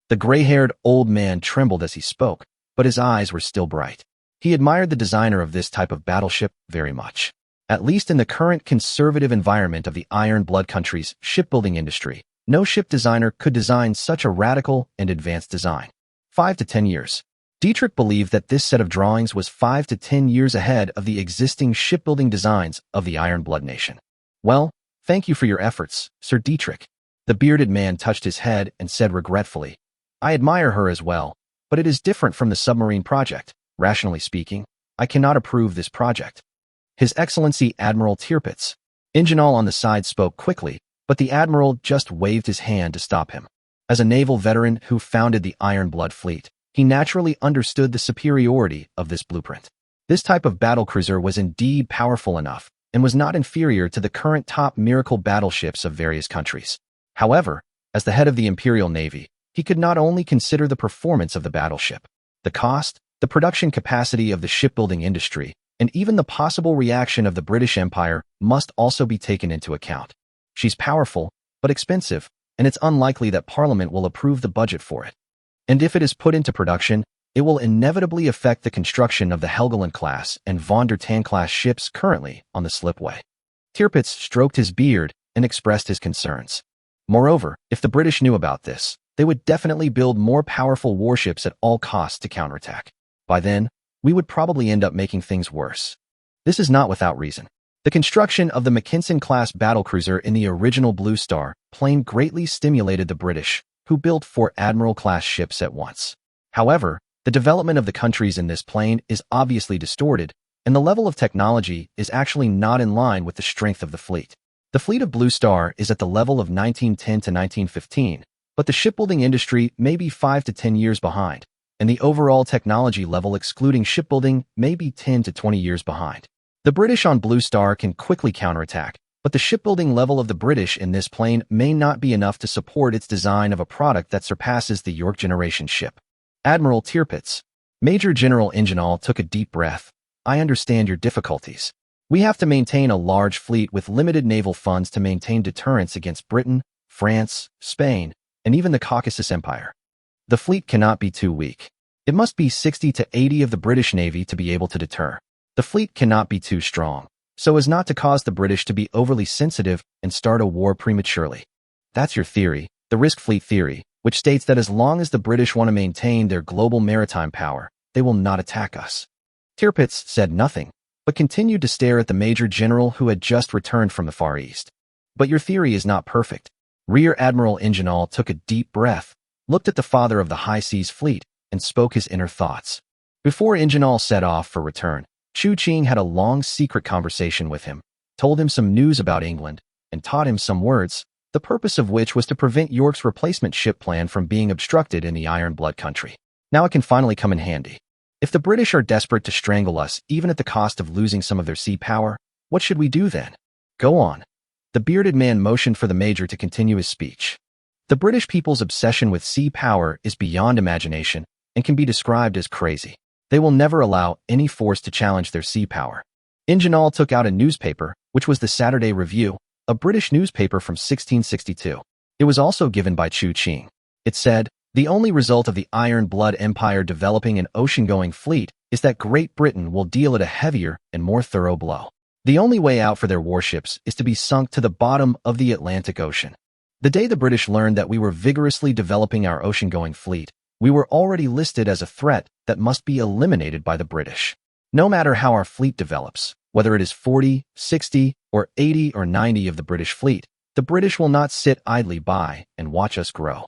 The gray-haired old man trembled as he spoke, but his eyes were still bright. He admired the designer of this type of battleship very much. At least in the current conservative environment of the Iron Blood country's shipbuilding industry, no ship designer could design such a radical and advanced design. 5 to 10 years. Dietrich believed that this set of drawings was 5 to 10 years ahead of the existing shipbuilding designs of the Iron Blood nation. Well, thank you for your efforts, Sir Dietrich. The bearded man touched his head and said regretfully, I admire her as well, but it is different from the submarine project. Rationally speaking, I cannot approve this project. His Excellency Admiral Tirpitz. Ingenol on the side spoke quickly, but the Admiral just waved his hand to stop him. As a naval veteran who founded the Iron Blood fleet, he naturally understood the superiority of this blueprint. This type of battlecruiser was indeed powerful enough and was not inferior to the current top miracle battleships of various countries. However, as the head of the Imperial Navy, he could not only consider the performance of the battleship, the cost, the production capacity of the shipbuilding industry, and even the possible reaction of the British Empire must also be taken into account. She's powerful, but expensive, and it's unlikely that Parliament will approve the budget for it. And if it is put into production, it will inevitably affect the construction of the Helgoland class and von der Tann class ships currently on the slipway. Tirpitz stroked his beard and expressed his concerns. Moreover, if the British knew about this, they would definitely build more powerful warships at all costs to counterattack. By then, we would probably end up making things worse. This is not without reason. The construction of the Qiancang-class battlecruiser in the original Blue Star plane greatly stimulated the British, who built 4 Admiral-class ships at once. However, the development of the countries in this plane is obviously distorted, and the level of technology is actually not in line with the strength of the fleet. The fleet of Blue Star is at the level of 1910 to 1915, but the shipbuilding industry may be 5 to 10 years behind, and the overall technology level excluding shipbuilding may be 10 to 20 years behind. The British on Blue Star can quickly counterattack, but the shipbuilding level of the British in this plane may not be enough to support its design of a product that surpasses the York generation ship. Admiral Tirpitz. Major General Ingenol took a deep breath. I understand your difficulties. We have to maintain a large fleet with limited naval funds to maintain deterrence against Britain, France, Spain, and even the Caucasus Empire. The fleet cannot be too weak. It must be 60 to 80 of the British Navy to be able to deter. The fleet cannot be too strong, so as not to cause the British to be overly sensitive and start a war prematurely. That's your theory, the risk fleet theory, which states that as long as the British want to maintain their global maritime power, they will not attack us. Tirpitz said nothing, but continued to stare at the Major General who had just returned from the Far East. But your theory is not perfect. Rear Admiral Ingenol took a deep breath, looked at the father of the high seas fleet, and spoke his inner thoughts. Before Ingenol set off for return, Chu Qing had a long secret conversation with him, told him some news about England, and taught him some words, the purpose of which was to prevent York's replacement ship plan from being obstructed in the Iron Blood country. Now it can finally come in handy. If the British are desperate to strangle us, even at the cost of losing some of their sea power, what should we do then? Go on. The bearded man motioned for the Major to continue his speech. The British people's obsession with sea power is beyond imagination and can be described as crazy. They will never allow any force to challenge their sea power. Ingenol took out a newspaper, which was the Saturday Review, a British newspaper from 1662. It was also given by Chu Qing. It said, the only result of the Iron Blood Empire developing an ocean-going fleet is that Great Britain will deal it a heavier and more thorough blow. The only way out for their warships is to be sunk to the bottom of the Atlantic Ocean. The day the British learned that we were vigorously developing our ocean-going fleet, we were already listed as a threat that must be eliminated by the British. No matter how our fleet develops, whether it is 40, 60, or 80 or 90 of the British fleet, the British will not sit idly by and watch us grow.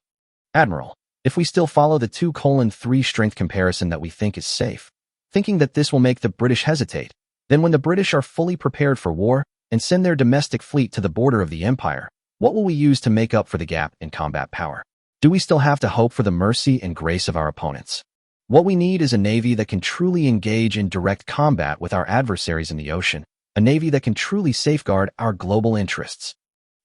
Admiral, if we still follow the 2:3 strength comparison that we think is safe, thinking that this will make the British hesitate, then when the British are fully prepared for war and send their domestic fleet to the border of the Empire, what will we use to make up for the gap in combat power? Do we still have to hope for the mercy and grace of our opponents? What we need is a navy that can truly engage in direct combat with our adversaries in the ocean, a navy that can truly safeguard our global interests.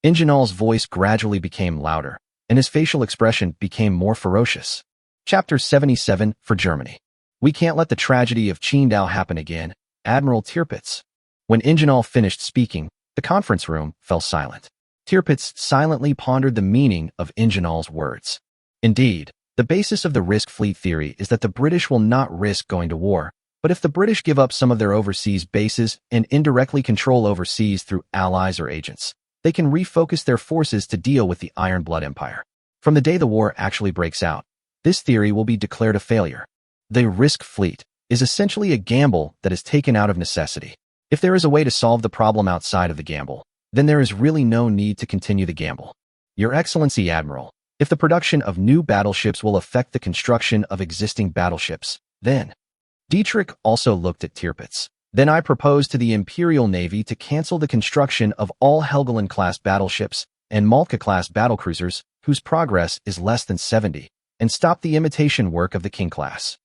Ingenol's voice gradually became louder, and his facial expression became more ferocious. Chapter 77 for Germany. We can't let the tragedy of Qingdao happen again, Admiral Tirpitz. When Ingenol finished speaking, the conference room fell silent. Tirpitz silently pondered the meaning of Ingenol's words. Indeed, the basis of the risk fleet theory is that the British will not risk going to war, but if the British give up some of their overseas bases and indirectly control overseas through allies or agents, they can refocus their forces to deal with the Iron Blood Empire. From the day the war actually breaks out, this theory will be declared a failure. The risk fleet is essentially a gamble that is taken out of necessity. If there is a way to solve the problem outside of the gamble, then there is really no need to continue the gamble. Your Excellency Admiral, if the production of new battleships will affect the construction of existing battleships, then... Dietrich also looked at Tirpitz. Then I propose to the Imperial Navy to cancel the construction of all Helgoland-class battleships and Malta-class battlecruisers whose progress is less than 70, and stop the imitation work of the King-class.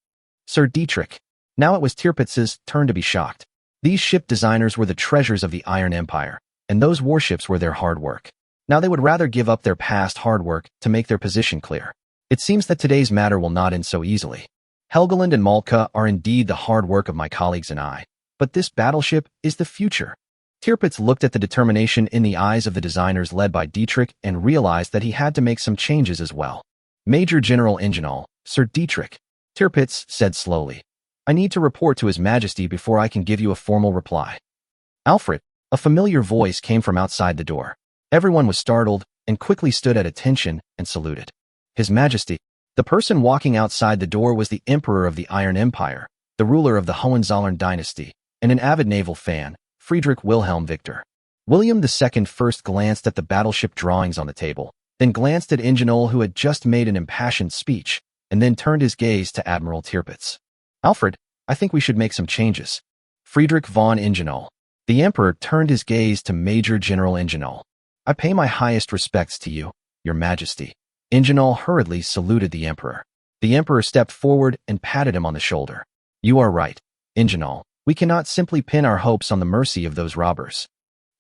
Sir Dietrich. Now it was Tirpitz's turn to be shocked. These ship designers were the treasures of the Iron Empire, and those warships were their hard work. Now they would rather give up their past hard work to make their position clear. It seems that today's matter will not end so easily. Helgoland and Malta are indeed the hard work of my colleagues and I, but this battleship is the future. Tirpitz looked at the determination in the eyes of the designers led by Dietrich and realized that he had to make some changes as well. Major General Ingenol, Sir Dietrich, Tirpitz said slowly, I need to report to His Majesty before I can give you a formal reply. Alfred, a familiar voice came from outside the door. Everyone was startled and quickly stood at attention and saluted. His Majesty. The person walking outside the door was the Emperor of the Iron Empire, the ruler of the Hohenzollern dynasty, and an avid naval fan, Friedrich Wilhelm Victor. William II first glanced at the battleship drawings on the table, then glanced at Ingenol, who had just made an impassioned speech, and then turned his gaze to Admiral Tirpitz. "Alfred, I think we should make some changes." Friedrich von Ingenol. The Emperor turned his gaze to Major General Ingenol. "I pay my highest respects to you, Your Majesty." Ingenol hurriedly saluted the Emperor. The Emperor stepped forward and patted him on the shoulder. "You are right, Ingenol. We cannot simply pin our hopes on the mercy of those robbers.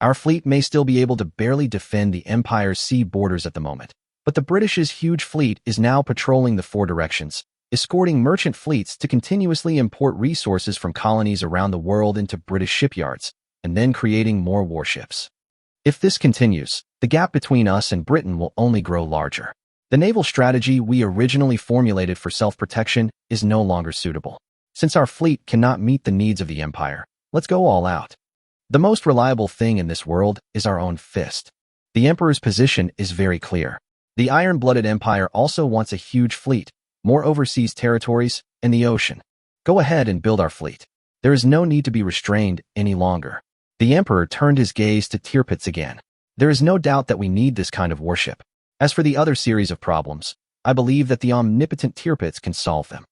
Our fleet may still be able to barely defend the Empire's sea borders at the moment, but the British's huge fleet is now patrolling the four directions, escorting merchant fleets to continuously import resources from colonies around the world into British shipyards, and then creating more warships. If this continues, the gap between us and Britain will only grow larger. The naval strategy we originally formulated for self-protection is no longer suitable. Since our fleet cannot meet the needs of the Empire, let's go all out. The most reliable thing in this world is our own fist. The Emperor's position is very clear. The iron-blooded Empire also wants a huge fleet, more overseas territories, and the ocean. Go ahead and build our fleet. There is no need to be restrained any longer. The Emperor turned his gaze to Tirpitz again. There is no doubt that we need this kind of warship. As for the other series of problems, I believe that the omnipotent Tirpitz can solve them.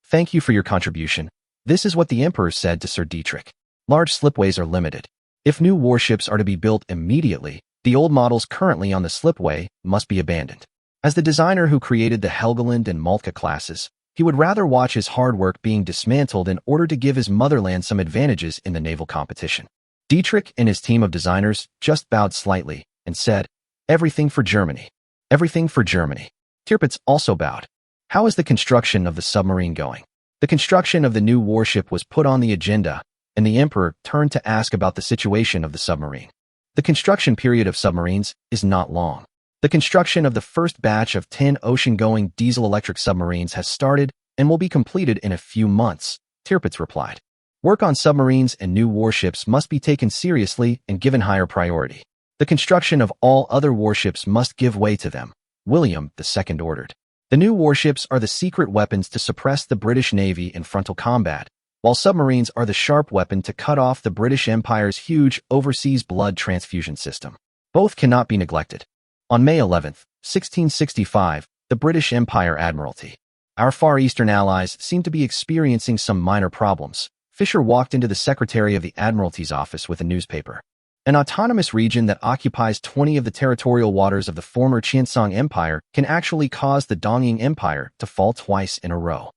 Thank you for your contribution. This is what the Emperor said to Sir Dietrich. Large slipways are limited. If new warships are to be built immediately, the old models currently on the slipway must be abandoned. As the designer who created the Helgoland and Malta classes, he would rather watch his hard work being dismantled in order to give his motherland some advantages in the naval competition. Dietrich and his team of designers just bowed slightly and said, "Everything for Germany. Everything for Germany." Tirpitz also bowed. "How is the construction of the submarine going?" The construction of the new warship was put on the agenda, and the Emperor turned to ask about the situation of the submarine. The construction period of submarines is not long. The construction of the first batch of 10 ocean-going diesel-electric submarines has started and will be completed in a few months, Tirpitz replied. Work on submarines and new warships must be taken seriously and given higher priority. The construction of all other warships must give way to them, William II ordered. The new warships are the secret weapons to suppress the British Navy in frontal combat, while submarines are the sharp weapon to cut off the British Empire's huge overseas blood transfusion system. Both cannot be neglected. On May 11, 1665, the British Empire Admiralty. Our Far Eastern allies seem to be experiencing some minor problems. Fisher walked into the Secretary of the Admiralty's office with a newspaper. An autonomous region that occupies 20 of the territorial waters of the former Qiancang Empire can actually cause the Dongying Empire to fall twice in a row.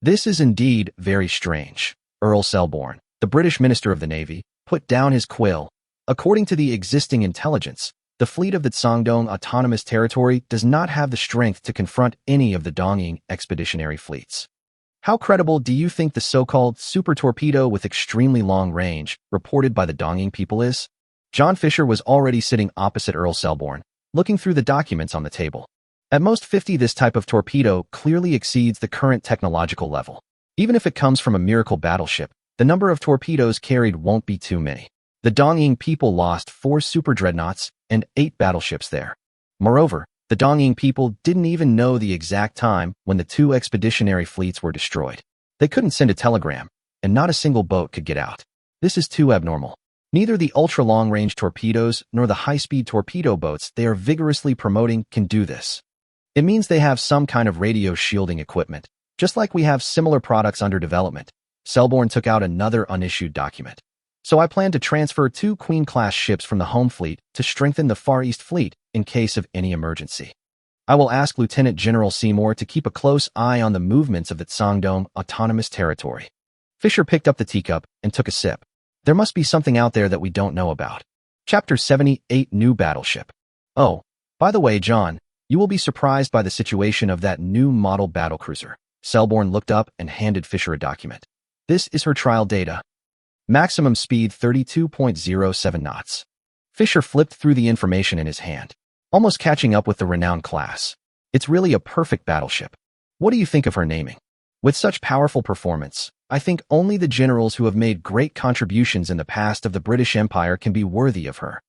This is indeed very strange. Earl Selborne, the British Minister of the Navy, put down his quill. According to the existing intelligence, the fleet of the Zhangdong Autonomous Territory does not have the strength to confront any of the Dongying expeditionary fleets. How credible do you think the so-called super torpedo with extremely long range, reported by the Dongying people is? John Fisher was already sitting opposite Earl Selborne, looking through the documents on the table. At most 50, this type of torpedo clearly exceeds the current technological level. Even if it comes from a miracle battleship, the number of torpedoes carried won't be too many. The Dongying people lost 4 super dreadnoughts and 8 battleships there. Moreover, the Dongying people didn't even know the exact time when the 2 expeditionary fleets were destroyed. They couldn't send a telegram, and not a single boat could get out. This is too abnormal. Neither the ultra-long-range torpedoes nor the high-speed torpedo boats they are vigorously promoting can do this. It means they have some kind of radio shielding equipment, just like we have similar products under development. Selborne took out another unissued document. So I plan to transfer 2 Queen-class ships from the home fleet to strengthen the Far East Fleet in case of any emergency. I will ask Lieutenant General Seymour to keep a close eye on the movements of the Zhangdong Autonomous Territory. Fisher picked up the teacup and took a sip. There must be something out there that we don't know about. Chapter 78, New Battleship. Oh, by the way, John, you will be surprised by the situation of that new model battlecruiser. Selborne looked up and handed Fisher a document. This is her trial data. Maximum speed 32.07 knots. Fisher flipped through the information in his hand, almost catching up with the renowned class. It's really a perfect battleship. What do you think of her naming? With such powerful performance, I think only the generals who have made great contributions in the past of the British Empire can be worthy of her.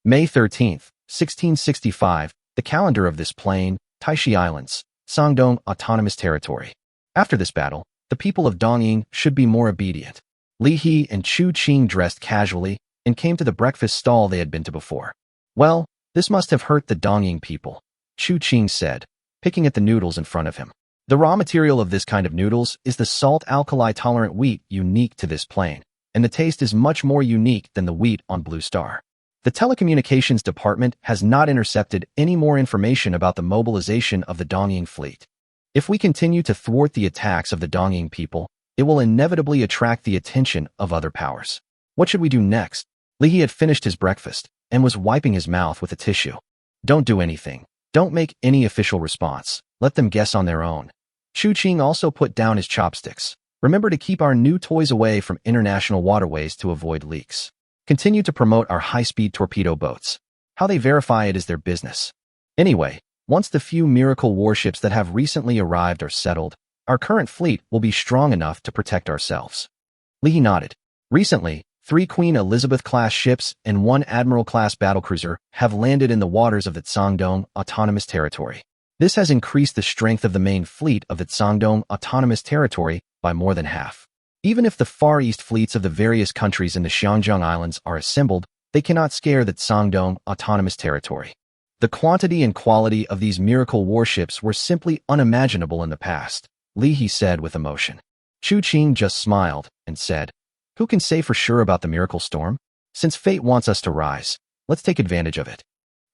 May 13, 1665, the calendar of this plain, Taixi Islands, Zhangdong Autonomous Territory. After this battle, The people of Dongying should be more obedient. Li He and Chu Qing dressed casually and came to the breakfast stall they had been to before. Well, this must have hurt the Dongying people, Chu Qing said, picking at the noodles in front of him. The raw material of this kind of noodles is the salt-alkali-tolerant wheat unique to this plane, and the taste is much more unique than the wheat on Blue Star. The telecommunications department has not intercepted any more information about the mobilization of the Dongying fleet. If we continue to thwart the attacks of the Dongying people, it will inevitably attract the attention of other powers. What should we do next? Li He had finished his breakfast and was wiping his mouth with a tissue. Don't do anything. Don't make any official response. Let them guess on their own. Chu Qing also put down his chopsticks. Remember to keep our new toys away from international waterways to avoid leaks. Continue to promote our high-speed torpedo boats. How they verify it is their business. Anyway, once the few miracle warships that have recently arrived are settled, our current fleet will be strong enough to protect ourselves. Li He nodded. Recently, 3 Queen Elizabeth-class ships and 1 Admiral-class battlecruiser have landed in the waters of the Qiancang Autonomous Territory. This has increased the strength of the main fleet of the Qiancang Autonomous Territory by more than half. Even if the Far East fleets of the various countries in the Qiancang Islands are assembled, they cannot scare the Qiancang Autonomous Territory. The quantity and quality of these miracle warships were simply unimaginable in the past, Li He said with emotion. Chu Qing just smiled and said, "Who can say for sure about the miracle storm? Since fate wants us to rise, let's take advantage of it.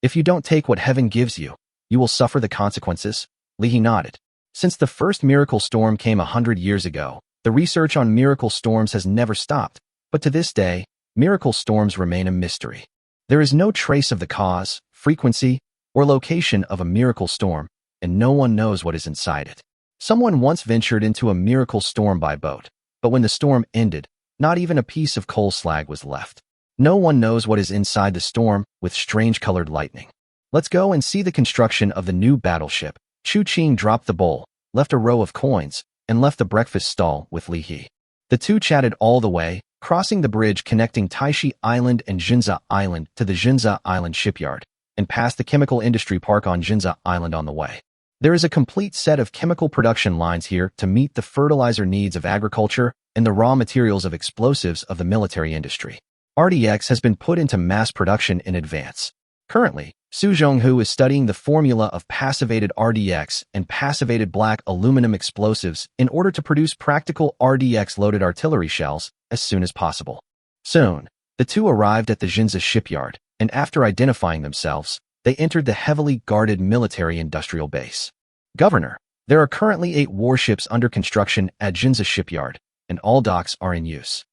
If you don't take what heaven gives you, you will suffer the consequences." Li He nodded. Since the first miracle storm came 100 years ago, the research on miracle storms has never stopped, but to this day, miracle storms remain a mystery. There is no trace of the cause, frequency, or location of a miracle storm, and no one knows what is inside it. Someone once ventured into a miracle storm by boat, but when the storm ended, not even a piece of coal slag was left. No one knows what is inside the storm with strange-colored lightning. Let's go and see the construction of the new battleship. Chu Qing dropped the bowl, left a row of coins, and left the breakfast stall with Li He. The two chatted all the way, crossing the bridge connecting Taixi Island and Qiancang Island to the Qiancang Island shipyard, and past the chemical industry park on Qiancang Island on the way. There is a complete set of chemical production lines here to meet the fertilizer needs of agriculture and the raw materials of explosives of the military industry. RDX has been put into mass production in advance. Currently, Su Zhonghu is studying the formula of passivated RDX and passivated black aluminum explosives in order to produce practical RDX-loaded artillery shells as soon as possible. Soon, the two arrived at the Qiancang shipyard, and after identifying themselves, they entered the heavily guarded military-industrial base. "Governor, there are currently 8 warships under construction at Qiancang shipyard, and all docks are in use."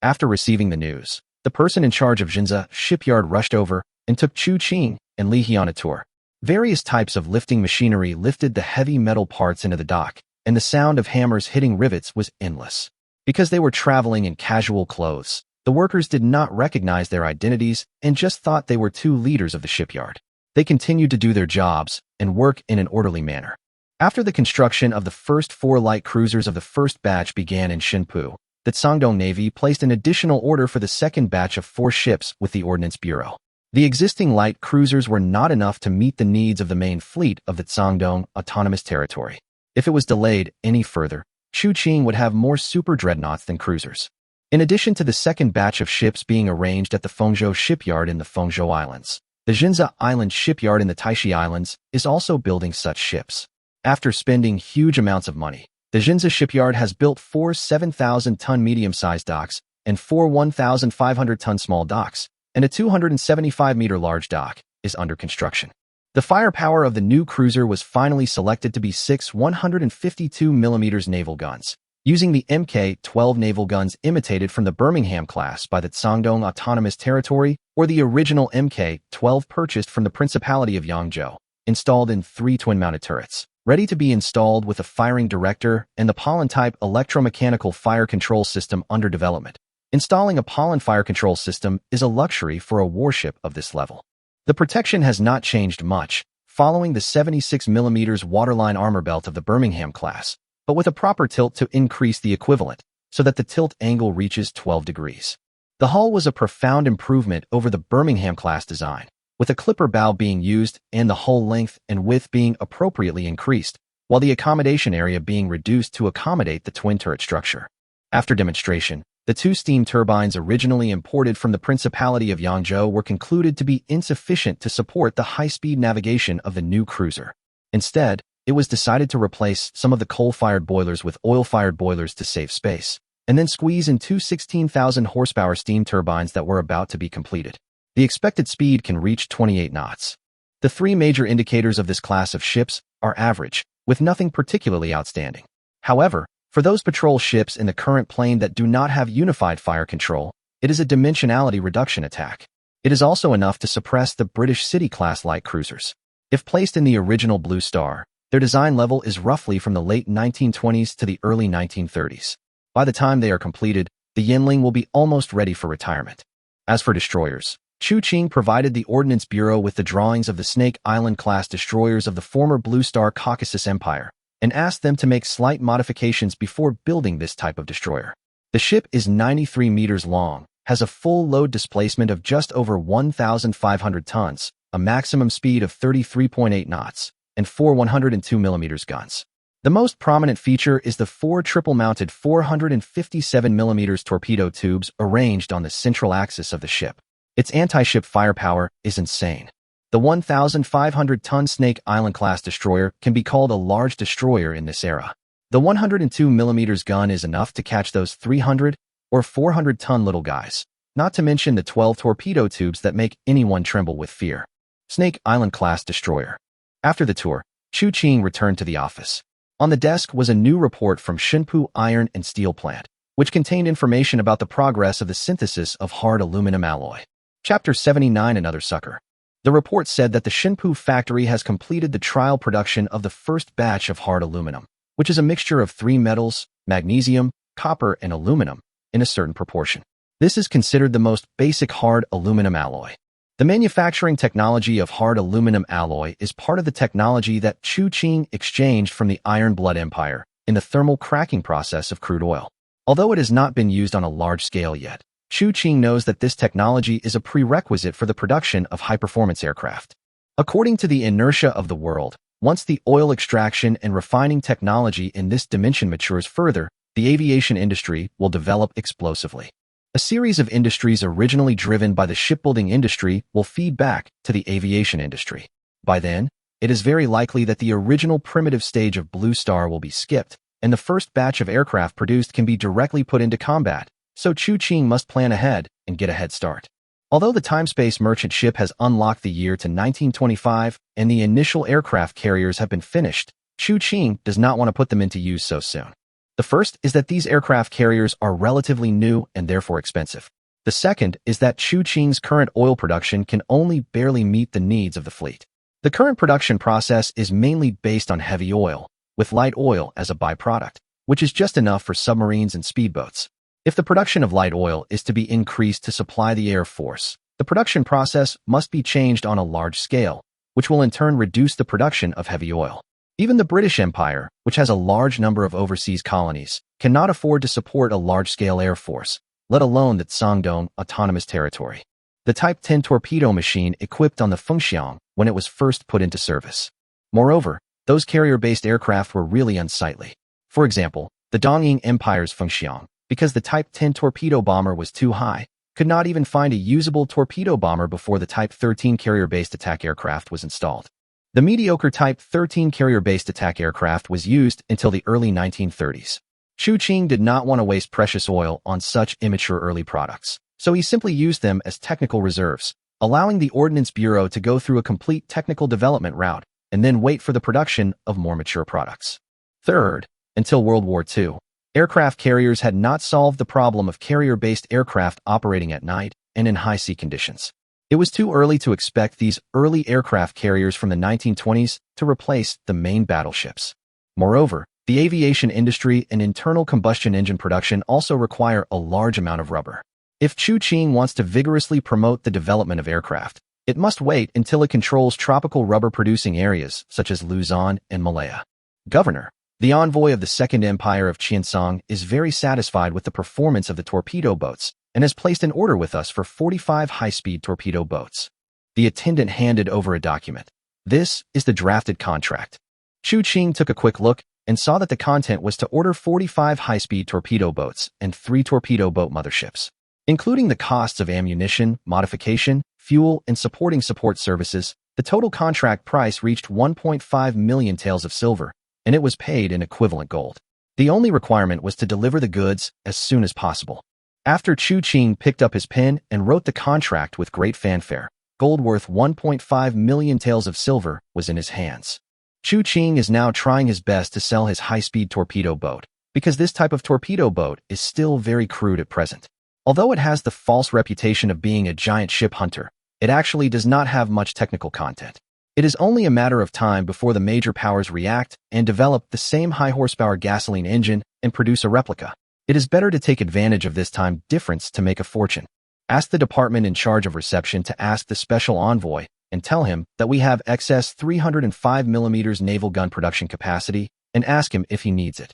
After receiving the news, the person in charge of Qiancang shipyard rushed over and took Chu Qing and Li He on a tour. Various types of lifting machinery lifted the heavy metal parts into the dock, and the sound of hammers hitting rivets was endless. Because they were traveling in casual clothes, the workers did not recognize their identities and just thought they were 2 leaders of the shipyard. They continued to do their jobs and work in an orderly manner. After the construction of the first 4 light cruisers of the first batch began in Xinpu, the Qiancang Navy placed an additional order for the second batch of 4 ships with the Ordnance Bureau. The existing light cruisers were not enough to meet the needs of the main fleet of the Qiancang Autonomous Territory. If it was delayed any further, Chu Qing would have more super dreadnoughts than cruisers. In addition to the second batch of ships being arranged at the Fengzhou shipyard in the Fengzhou Islands, the Qiancang Island shipyard in the Taixi Islands is also building such ships. After spending huge amounts of money, the Qiancang shipyard has built 4 7,000-ton medium-sized docks and 4 1,500-ton small docks, and a 275-meter large dock is under construction. The firepower of the new cruiser was finally selected to be 6 152mm naval guns, using the Mk-12 naval guns imitated from the Birmingham class by the Qiancang Autonomous Territory or the original Mk-12 purchased from the Principality of Yangzhou, installed in 3 twin-mounted turrets, ready to be installed with a firing director and the Pollen-type electromechanical fire control system under development. Installing a pollen fire control system is a luxury for a warship of this level. The protection has not changed much, following the 76mm waterline armor belt of the Birmingham class, but with a proper tilt to increase the equivalent, so that the tilt angle reaches 12 degrees. The hull was a profound improvement over the Birmingham class design, with a clipper bow being used and the hull length and width being appropriately increased, while the accommodation area being reduced to accommodate the twin turret structure. After demonstration, the two steam turbines originally imported from the Principality of Yangzhou were concluded to be insufficient to support the high-speed navigation of the new cruiser. Instead, it was decided to replace some of the coal-fired boilers with oil-fired boilers to save space, and then squeeze in two 16,000 horsepower steam turbines that were about to be completed. The expected speed can reach 28 knots. The three major indicators of this class of ships are average, with nothing particularly outstanding. However, for those patrol ships in the current plane that do not have unified fire control, it is a dimensionality reduction attack. It is also enough to suppress the British City-class light cruisers. If placed in the original Blue Star, their design level is roughly from the late 1920s to the early 1930s. By the time they are completed, the Yinling will be almost ready for retirement. As for destroyers, Qiancang provided the Ordnance Bureau with the drawings of the Snake Island-class destroyers of the former Blue Star Caucasus Empire, and asked them to make slight modifications before building this type of destroyer. The ship is 93 meters long, has a full load displacement of just over 1,500 tons, a maximum speed of 33.8 knots, and 4 102mm guns. The most prominent feature is the four triple-mounted 457mm torpedo tubes arranged on the central axis of the ship. Its anti-ship firepower is insane. The 1,500-ton Snake Island-class destroyer can be called a large destroyer in this era. The 102mm gun is enough to catch those 300 or 400-ton little guys, not to mention the 12 torpedo tubes that make anyone tremble with fear. Snake Island-class destroyer. After the tour, Qiancang returned to the office. On the desk was a new report from Shinpu Iron and Steel Plant, which contained information about the progress of the synthesis of hard aluminum alloy. Chapter 79. Another sucker. The report said that the Shinpu factory has completed the trial production of the first batch of hard aluminum, which is a mixture of three metals, magnesium, copper, and aluminum, in a certain proportion. This is considered the most basic hard aluminum alloy. The manufacturing technology of hard aluminum alloy is part of the technology that Qiancang exchanged from the Iron Blood Empire in the thermal cracking process of crude oil. Although it has not been used on a large scale yet, Qiancang knows that this technology is a prerequisite for the production of high-performance aircraft. According to the inertia of the world, once the oil extraction and refining technology in this dimension matures further, the aviation industry will develop explosively. A series of industries originally driven by the shipbuilding industry will feed back to the aviation industry. By then, it is very likely that the original primitive stage of Blue Star will be skipped, and the first batch of aircraft produced can be directly put into combat, so Qiancang must plan ahead and get a head start. Although the time-space merchant ship has unlocked the year to 1925 and the initial aircraft carriers have been finished, Qiancang does not want to put them into use so soon. The first is that these aircraft carriers are relatively new and therefore expensive. The second is that Qiancang's current oil production can only barely meet the needs of the fleet. The current production process is mainly based on heavy oil, with light oil as a byproduct, which is just enough for submarines and speedboats. If the production of light oil is to be increased to supply the Air Force, the production process must be changed on a large scale, which will in turn reduce the production of heavy oil. Even the British Empire, which has a large number of overseas colonies, cannot afford to support a large-scale air force, let alone the Sangdong Autonomous Territory. The Type 10 torpedo machine equipped on the Fengxiang when it was first put into service. Moreover, those carrier-based aircraft were really unsightly. For example, the Qiancang Empire's Fengxiang, because the Type 10 torpedo bomber was too high, could not even find a usable torpedo bomber before the Type 13 carrier-based attack aircraft was installed. The mediocre Type 13 carrier-based attack aircraft was used until the early 1930s. Qiancang did not want to waste precious oil on such immature early products, so he simply used them as technical reserves, allowing the Ordnance Bureau to go through a complete technical development route and then wait for the production of more mature products. Third, until World War II, aircraft carriers had not solved the problem of carrier-based aircraft operating at night and in high sea conditions. It was too early to expect these early aircraft carriers from the 1920s to replace the main battleships. Moreover, the aviation industry and internal combustion engine production also require a large amount of rubber. If Qiancang wants to vigorously promote the development of aircraft, it must wait until it controls tropical rubber-producing areas such as Luzon and Malaya. Governor, the envoy of the Second Empire of Qiancang, is very satisfied with the performance of the torpedo boats and has placed an order with us for 45 high-speed torpedo boats. The attendant handed over a document. This is the drafted contract. Chu Qing took a quick look and saw that the content was to order 45 high-speed torpedo boats and 3 torpedo boat motherships. Including the costs of ammunition, modification, fuel, and supporting support services, the total contract price reached 1.5 million taels of silver, and it was paid in equivalent gold. The only requirement was to deliver the goods as soon as possible. After Chu Qing picked up his pen and wrote the contract with great fanfare, gold worth 1.5 million taels of silver was in his hands. Chu Qing is now trying his best to sell his high-speed torpedo boat, because this type of torpedo boat is still very crude at present. Although it has the false reputation of being a giant ship hunter, it actually does not have much technical content. It is only a matter of time before the major powers react and develop the same high-horsepower gasoline engine and produce a replica. It is better to take advantage of this time difference to make a fortune. Ask the department in charge of reception to ask the special envoy and tell him that we have excess 305mm naval gun production capacity and ask him if he needs it.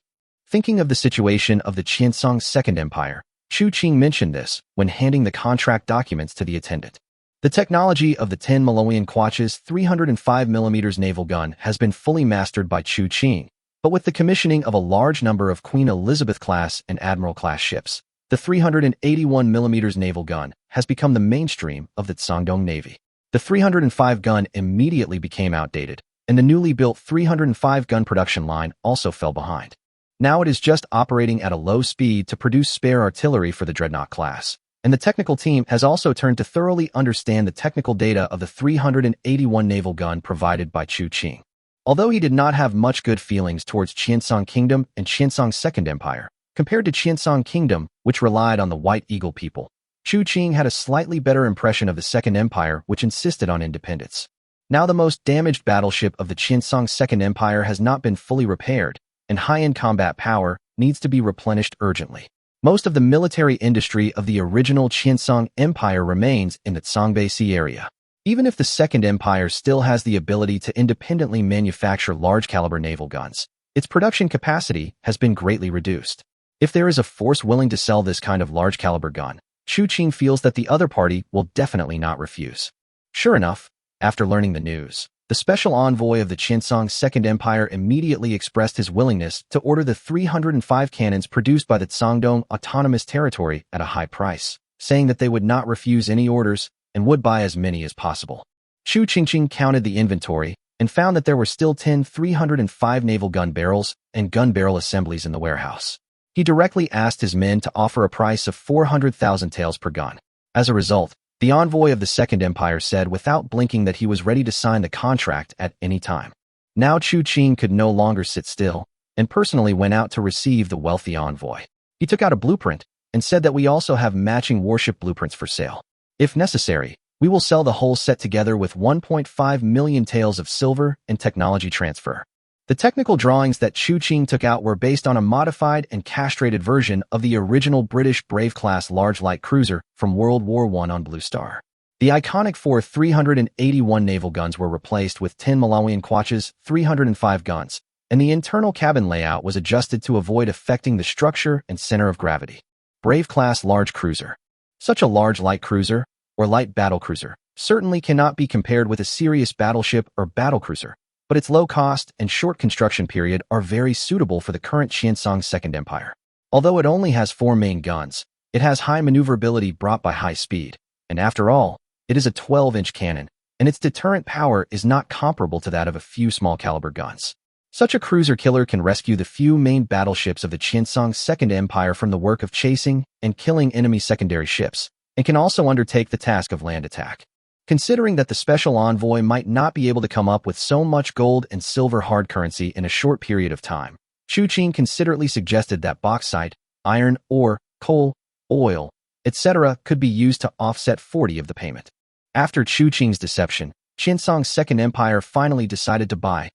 Thinking of the situation of the Qiancang Second Empire, Chu Qing mentioned this when handing the contract documents to the attendant. The technology of the 10 Malawian Kwacha's 305mm naval gun has been fully mastered by Chu Qing, but with the commissioning of a large number of Queen Elizabeth-class and Admiral-class ships, the 381mm naval gun has become the mainstream of the Shandong Navy. The 305 gun immediately became outdated, and the newly built 305 gun production line also fell behind. Now it is just operating at a low speed to produce spare artillery for the Dreadnought class, and the technical team has also turned to thoroughly understand the technical data of the 381 naval gun provided by Chu Qing. Although he did not have much good feelings towards Qiancang Kingdom and Qiancang Second Empire, compared to Qiancang Kingdom, which relied on the White Eagle people, Chu Qing had a slightly better impression of the Second Empire, which insisted on independence. Now the most damaged battleship of the Qiancang Second Empire has not been fully repaired, and high-end combat power needs to be replenished urgently. Most of the military industry of the original Qiancang Empire remains in the Zhongbei Sea area. Even if the Second Empire still has the ability to independently manufacture large-caliber naval guns, its production capacity has been greatly reduced. If there is a force willing to sell this kind of large-caliber gun, Chu Qing feels that the other party will definitely not refuse. Sure enough, after learning the news, the special envoy of the Qiancang Second Empire immediately expressed his willingness to order the 305 cannons produced by the Shandong Autonomous Territory at a high price, saying that they would not refuse any orders and would buy as many as possible. Chu Qing counted the inventory and found that there were still 10 305 naval gun barrels and gun barrel assemblies in the warehouse. He directly asked his men to offer a price of 400,000 taels per gun. As a result, the envoy of the Second Empire said without blinking that he was ready to sign the contract at any time. Now Chu Qing could no longer sit still, and personally went out to receive the wealthy envoy. He took out a blueprint and said that we also have matching warship blueprints for sale. If necessary, we will sell the whole set together with 1.5 million taels of silver and technology transfer. The technical drawings that Chu Qing took out were based on a modified and castrated version of the original British Brave-class large light cruiser from World War I on Blue Star. The iconic 4 381 naval guns were replaced with 10 Malawian Kwacha's 305 guns, and the internal cabin layout was adjusted to avoid affecting the structure and center of gravity. Brave-class large cruiser. Such a large light cruiser, or light battle cruiser, certainly cannot be compared with a serious battleship or battlecruiser, but its low cost and short construction period are very suitable for the current Qiancang Second Empire. Although it only has 4 main guns, it has high maneuverability brought by high speed, and after all, it is a 12-inch cannon, and its deterrent power is not comparable to that of a few small-caliber guns. Such a cruiser killer can rescue the few main battleships of the Qiancang Second Empire from the work of chasing and killing enemy secondary ships, and can also undertake the task of land attack. Considering that the special envoy might not be able to come up with so much gold and silver hard currency in a short period of time, Chu Qing considerately suggested that bauxite, iron ore, coal, oil, etc. could be used to offset 40 of the payment. After Chu Qing's deception, Qiancang's Second Empire finally decided to buy,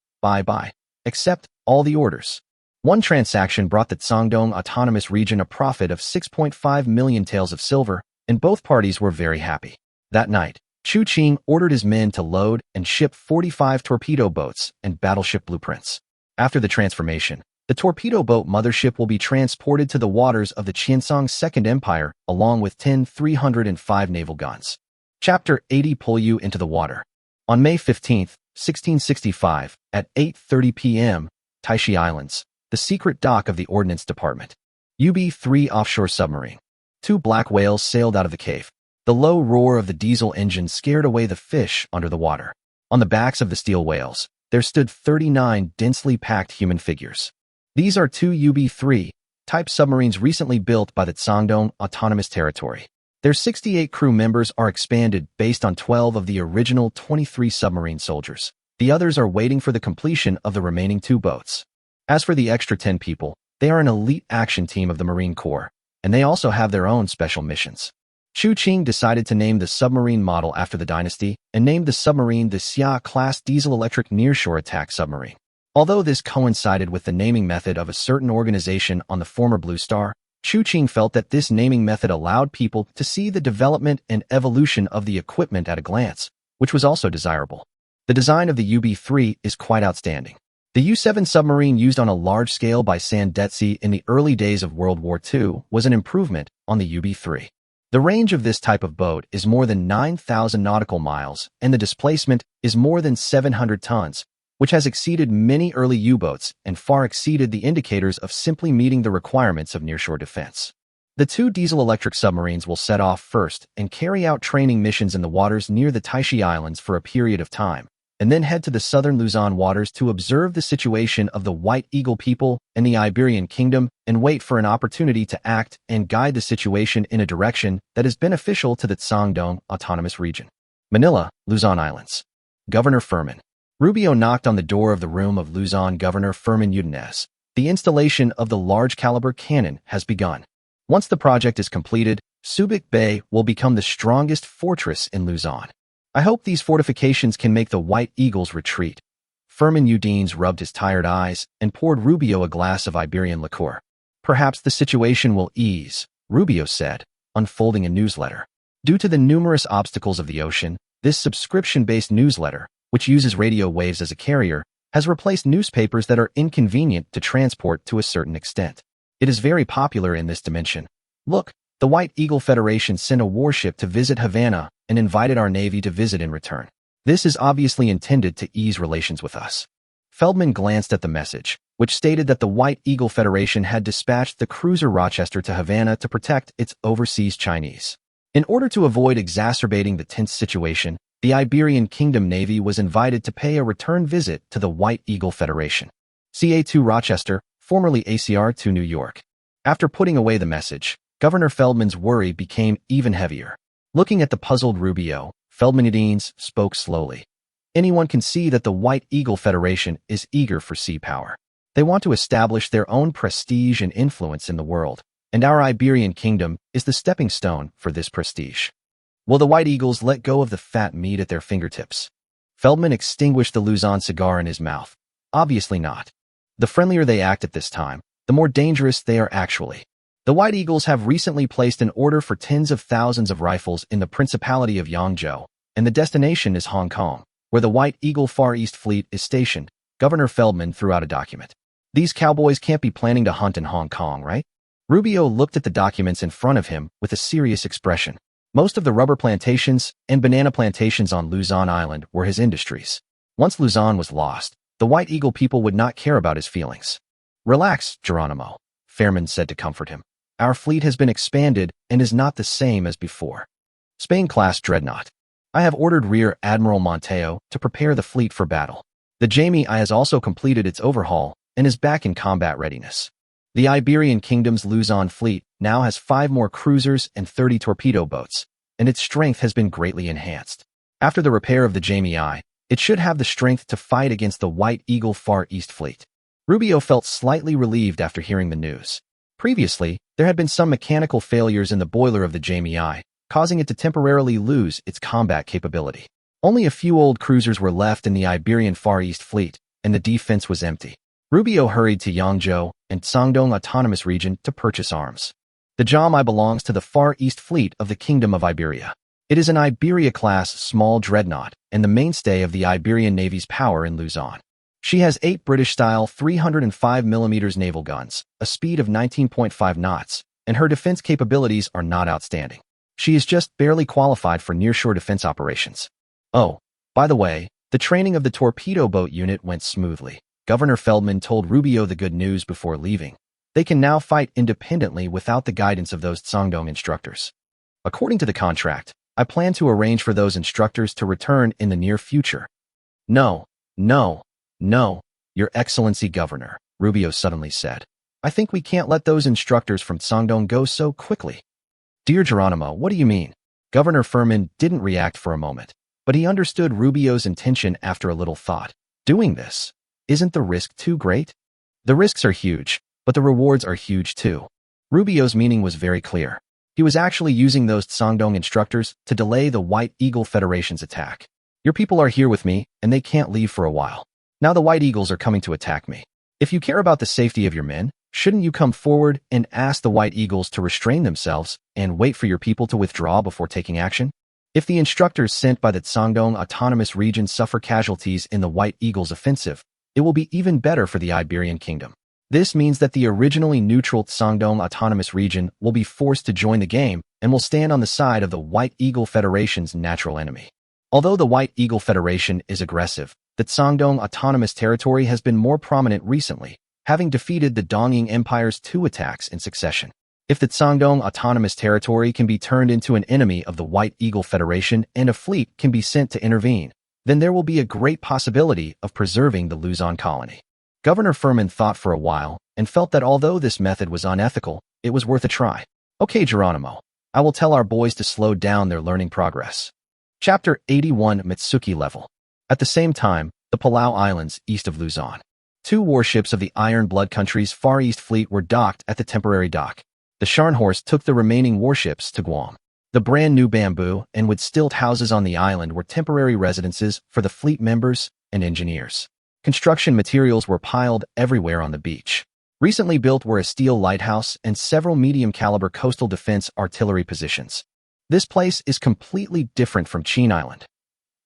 accept all the orders. One transaction brought the Shandong Autonomous Region a profit of 6.5 million taels of silver, and both parties were very happy. That night, Chu Qing ordered his men to load and ship 45 torpedo boats and battleship blueprints. After the transformation, the torpedo boat mothership will be transported to the waters of the Qiancang Second Empire along with 10 305 naval guns. Chapter 80 Pull You into the Water. On May 15th, 1665, at 8:30 p.m., Taixi Islands, the secret dock of the Ordnance Department. UB-3 offshore submarine. Two black whales sailed out of the cave. The low roar of the diesel engine scared away the fish under the water. On the backs of the steel whales, there stood 39 densely packed human figures. These are two UB-3 type submarines recently built by the Qiancang Autonomous Territory. Their 68 crew members are expanded based on 12 of the original 23 submarine soldiers. The others are waiting for the completion of the remaining 2 boats. As for the extra 10 people, they are an elite action team of the Marine Corps, and they also have their own special missions. Qiancang decided to name the submarine model after the dynasty and named the submarine the Xia-class diesel-electric nearshore attack submarine. Although this coincided with the naming method of a certain organization on the former Blue Star, Qiancang felt that this naming method allowed people to see the development and evolution of the equipment at a glance, which was also desirable. The design of the UB-3 is quite outstanding. The U-7 submarine used on a large scale by Sandetsi in the early days of World War II was an improvement on the UB-3. The range of this type of boat is more than 9,000 nautical miles, and the displacement is more than 700 tons, which has exceeded many early U-boats and far exceeded the indicators of simply meeting the requirements of nearshore defense. The 2 diesel-electric submarines will set off first and carry out training missions in the waters near the Taixi Islands for a period of time, and then head to the southern Luzon waters to observe the situation of the White Eagle people and the Iberian Kingdom and wait for an opportunity to act and guide the situation in a direction that is beneficial to the Qiancang Autonomous Region. Manila, Luzon Islands. Governor Furman. Rubio knocked on the door of the room of Luzon Governor Furman Udanes. The installation of the large-caliber cannon has begun. Once the project is completed, Subic Bay will become the strongest fortress in Luzon. I hope these fortifications can make the White Eagles retreat. Furman Udanes rubbed his tired eyes and poured Rubio a glass of Iberian liqueur. Perhaps the situation will ease, Rubio said, unfolding a newsletter. Due to the numerous obstacles of the ocean, this subscription-based newsletter, which uses radio waves as a carrier, has replaced newspapers that are inconvenient to transport to a certain extent. It is very popular in this dimension. Look, the White Eagle Federation sent a warship to visit Havana and invited our Navy to visit in return. This is obviously intended to ease relations with us. Feldman glanced at the message, which stated that the White Eagle Federation had dispatched the cruiser Rochester to Havana to protect its overseas Chinese. In order to avoid exacerbating the tense situation, the Iberian Kingdom Navy was invited to pay a return visit to the White Eagle Federation. CA-2 Rochester, formerly ACR-2 New York. After putting away the message, Governor Feldman's worry became even heavier. Looking at the puzzled Rubio, Feldman Udanes spoke slowly. Anyone can see that the White Eagle Federation is eager for sea power. They want to establish their own prestige and influence in the world, and our Iberian Kingdom is the stepping stone for this prestige. Will the White Eagles let go of the fat meat at their fingertips? Feldman extinguished the Luzon cigar in his mouth. Obviously not. The friendlier they act at this time, the more dangerous they are actually. The White Eagles have recently placed an order for tens of thousands of rifles in the Principality of Yangzhou, and the destination is Hong Kong, where the White Eagle Far East Fleet is stationed. Governor Feldman threw out a document. These cowboys can't be planning to hunt in Hong Kong, right? Rubio looked at the documents in front of him with a serious expression. Most of the rubber plantations and banana plantations on Luzon Island were his industries. Once Luzon was lost, the White Eagle people would not care about his feelings. Relax, Geronimo, Fairman said to comfort him. Our fleet has been expanded and is not the same as before. Spain-class dreadnought. I have ordered Rear Admiral Monteo to prepare the fleet for battle. The Jamie I has also completed its overhaul and is back in combat readiness. The Iberian Kingdom's Luzon fleet now has 5 more cruisers and 30 torpedo boats, and its strength has been greatly enhanced. After the repair of the Jamie I, it should have the strength to fight against the White Eagle Far East Fleet. Rubio felt slightly relieved after hearing the news. Previously, there had been some mechanical failures in the boiler of the Jamie I, causing it to temporarily lose its combat capability. Only a few old cruisers were left in the Iberian Far East Fleet, and the defense was empty. Rubio hurried to Yangzhou and Qiancang Autonomous Region to purchase arms. The Jamai belongs to the Far East Fleet of the Kingdom of Iberia. It is an Iberia-class small dreadnought and the mainstay of the Iberian Navy's power in Luzon. She has 8 British-style 305mm naval guns, a speed of 19.5 knots, and her defense capabilities are not outstanding. She is just barely qualified for nearshore defense operations. Oh, by the way, The training of the torpedo boat unit went smoothly. Governor Feldman told Rubio the good news before leaving. They can now fight independently without the guidance of those Qiancang instructors. According to the contract, I plan to arrange for those instructors to return in the near future. No, no, no, Your Excellency Governor, Rubio suddenly said. I think we can't let those instructors from Qiancang go so quickly. Dear Geronimo, what do you mean? Governor Furman didn't react for a moment, but he understood Rubio's intention after a little thought. Doing this, isn't the risk too great? The risks are huge, but the rewards are huge too. Rubio's meaning was very clear. He was actually using those Qiancang instructors to delay the White Eagle Federation's attack. Your people are here with me, and they can't leave for a while. Now the White Eagles are coming to attack me. If you care about the safety of your men, shouldn't you come forward and ask the White Eagles to restrain themselves and wait for your people to withdraw before taking action? If the instructors sent by the Qiancang Autonomous Region suffer casualties in the White Eagles offensive, it will be even better for the Iberian Kingdom. This means that the originally neutral Qiancang Autonomous Region will be forced to join the game and will stand on the side of the White Eagle Federation's natural enemy. Although the White Eagle Federation is aggressive, the Qiancang Autonomous Territory has been more prominent recently, having defeated the Dongying Empire's 2 attacks in succession. If the Qiancang Autonomous Territory can be turned into an enemy of the White Eagle Federation and a fleet can be sent to intervene, then there will be a great possibility of preserving the Luzon colony. Governor Furman thought for a while and felt that although this method was unethical, it was worth a try. Okay, Geronimo, I will tell our boys to slow down their learning progress. Chapter 81 Mitsuki Level. At the same time, the Palau Islands, east of Luzon. 2 warships of the Iron Blood country's Far East Fleet were docked at the temporary dock. The Scharnhorst took the remaining warships to Guam. The brand new bamboo and wood stilt houses on the island were temporary residences for the fleet members and engineers. Construction materials were piled everywhere on the beach. Recently built were a steel lighthouse and several medium-caliber coastal defense artillery positions. This place is completely different from Qian Island.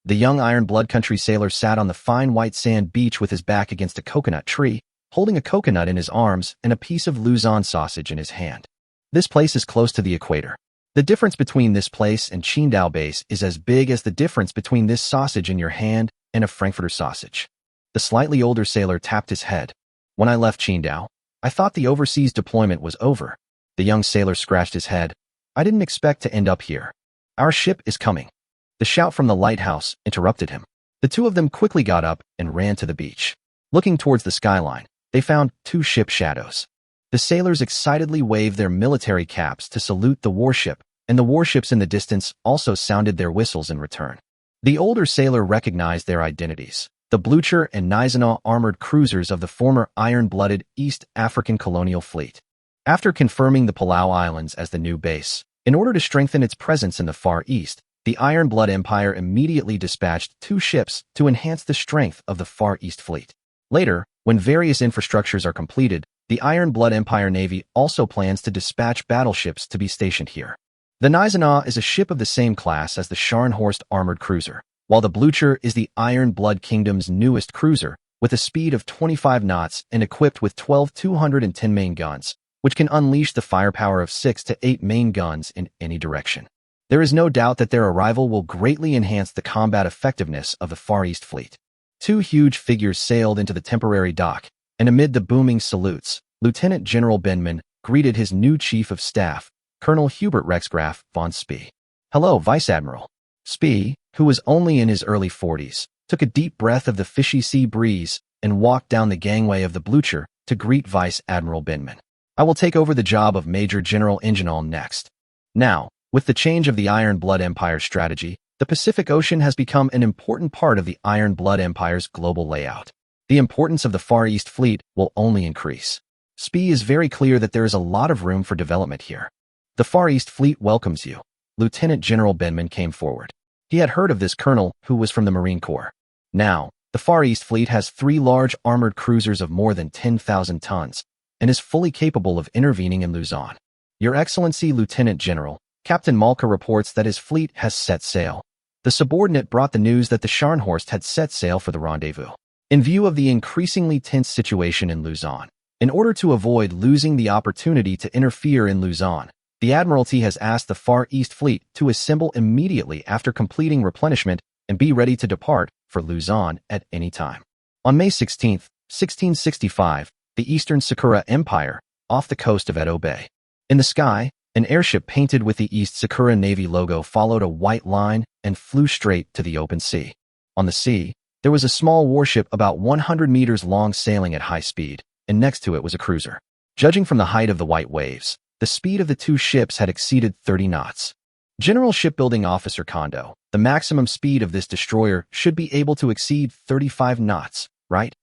The young Iron Blood country sailor sat on the fine white sand beach with his back against a coconut tree, holding a coconut in his arms and a piece of Luzon sausage in his hand. This place is close to the equator. The difference between this place and Qingdao base is as big as the difference between this sausage in your hand and a Frankfurter sausage. The slightly older sailor tapped his head. When I left Qingdao, I thought the overseas deployment was over. The young sailor scratched his head. I didn't expect to end up here. Our ship is coming. The shout from the lighthouse interrupted him. The 2 of them quickly got up and ran to the beach. Looking towards the skyline, they found 2 ship shadows. The sailors excitedly waved their military caps to salute the warship, and the warships in the distance also sounded their whistles in return. The older sailor recognized their identities. The Blucher and Gneisenau armored cruisers of the former iron-blooded East African colonial fleet. After confirming the Palau Islands as the new base, in order to strengthen its presence in the Far East, the Iron Blood Empire immediately dispatched 2 ships to enhance the strength of the Far East Fleet. Later, when various infrastructures are completed, the Iron Blood Empire Navy also plans to dispatch battleships to be stationed here. The Gneisenau is a ship of the same class as the Scharnhorst armored cruiser, while the Blucher is the Iron Blood Kingdom's newest cruiser, with a speed of 25 knots and equipped with 12 210 main guns, which can unleash the firepower of 6 to 8 main guns in any direction. There is no doubt that their arrival will greatly enhance the combat effectiveness of the Far East Fleet. 2 huge figures sailed into the temporary dock, and amid the booming salutes, Lieutenant General Benman greeted his new Chief of Staff, Colonel Hubert Rexgraf von Spee. Hello, Vice Admiral. Spee, who was only in his early 40s, took a deep breath of the fishy sea breeze and walked down the gangway of the Blucher to greet Vice Admiral Benman. I will take over the job of Major General Ingenol next. Now, with the change of the Iron Blood Empire strategy, the Pacific Ocean has become an important part of the Iron Blood Empire's global layout. The importance of the Far East Fleet will only increase. Spee is very clear that there is a lot of room for development here. The Far East Fleet welcomes you. Lieutenant General Benman came forward. He had heard of this colonel who was from the Marine Corps. Now, the Far East Fleet has 3 large armored cruisers of more than 10,000 tons and is fully capable of intervening in Luzon. Your Excellency Lieutenant General, Captain Malka reports that his fleet has set sail. The subordinate brought the news that the Scharnhorst had set sail for the rendezvous. In view of the increasingly tense situation in Luzon, in order to avoid losing the opportunity to interfere in Luzon, the Admiralty has asked the Far East Fleet to assemble immediately after completing replenishment and be ready to depart for Luzon at any time. On May 16, 1665, the Eastern Sakura Empire, off the coast of Edo Bay. In the sky, an airship painted with the East Sakura Navy logo followed a white line and flew straight to the open sea. On the sea, there was a small warship about 100 meters long sailing at high speed, and next to it was a cruiser. Judging from the height of the white waves, the speed of the two ships had exceeded 30 knots. General Shipbuilding Officer Kondo, the maximum speed of this destroyer should be able to exceed 35 knots, right?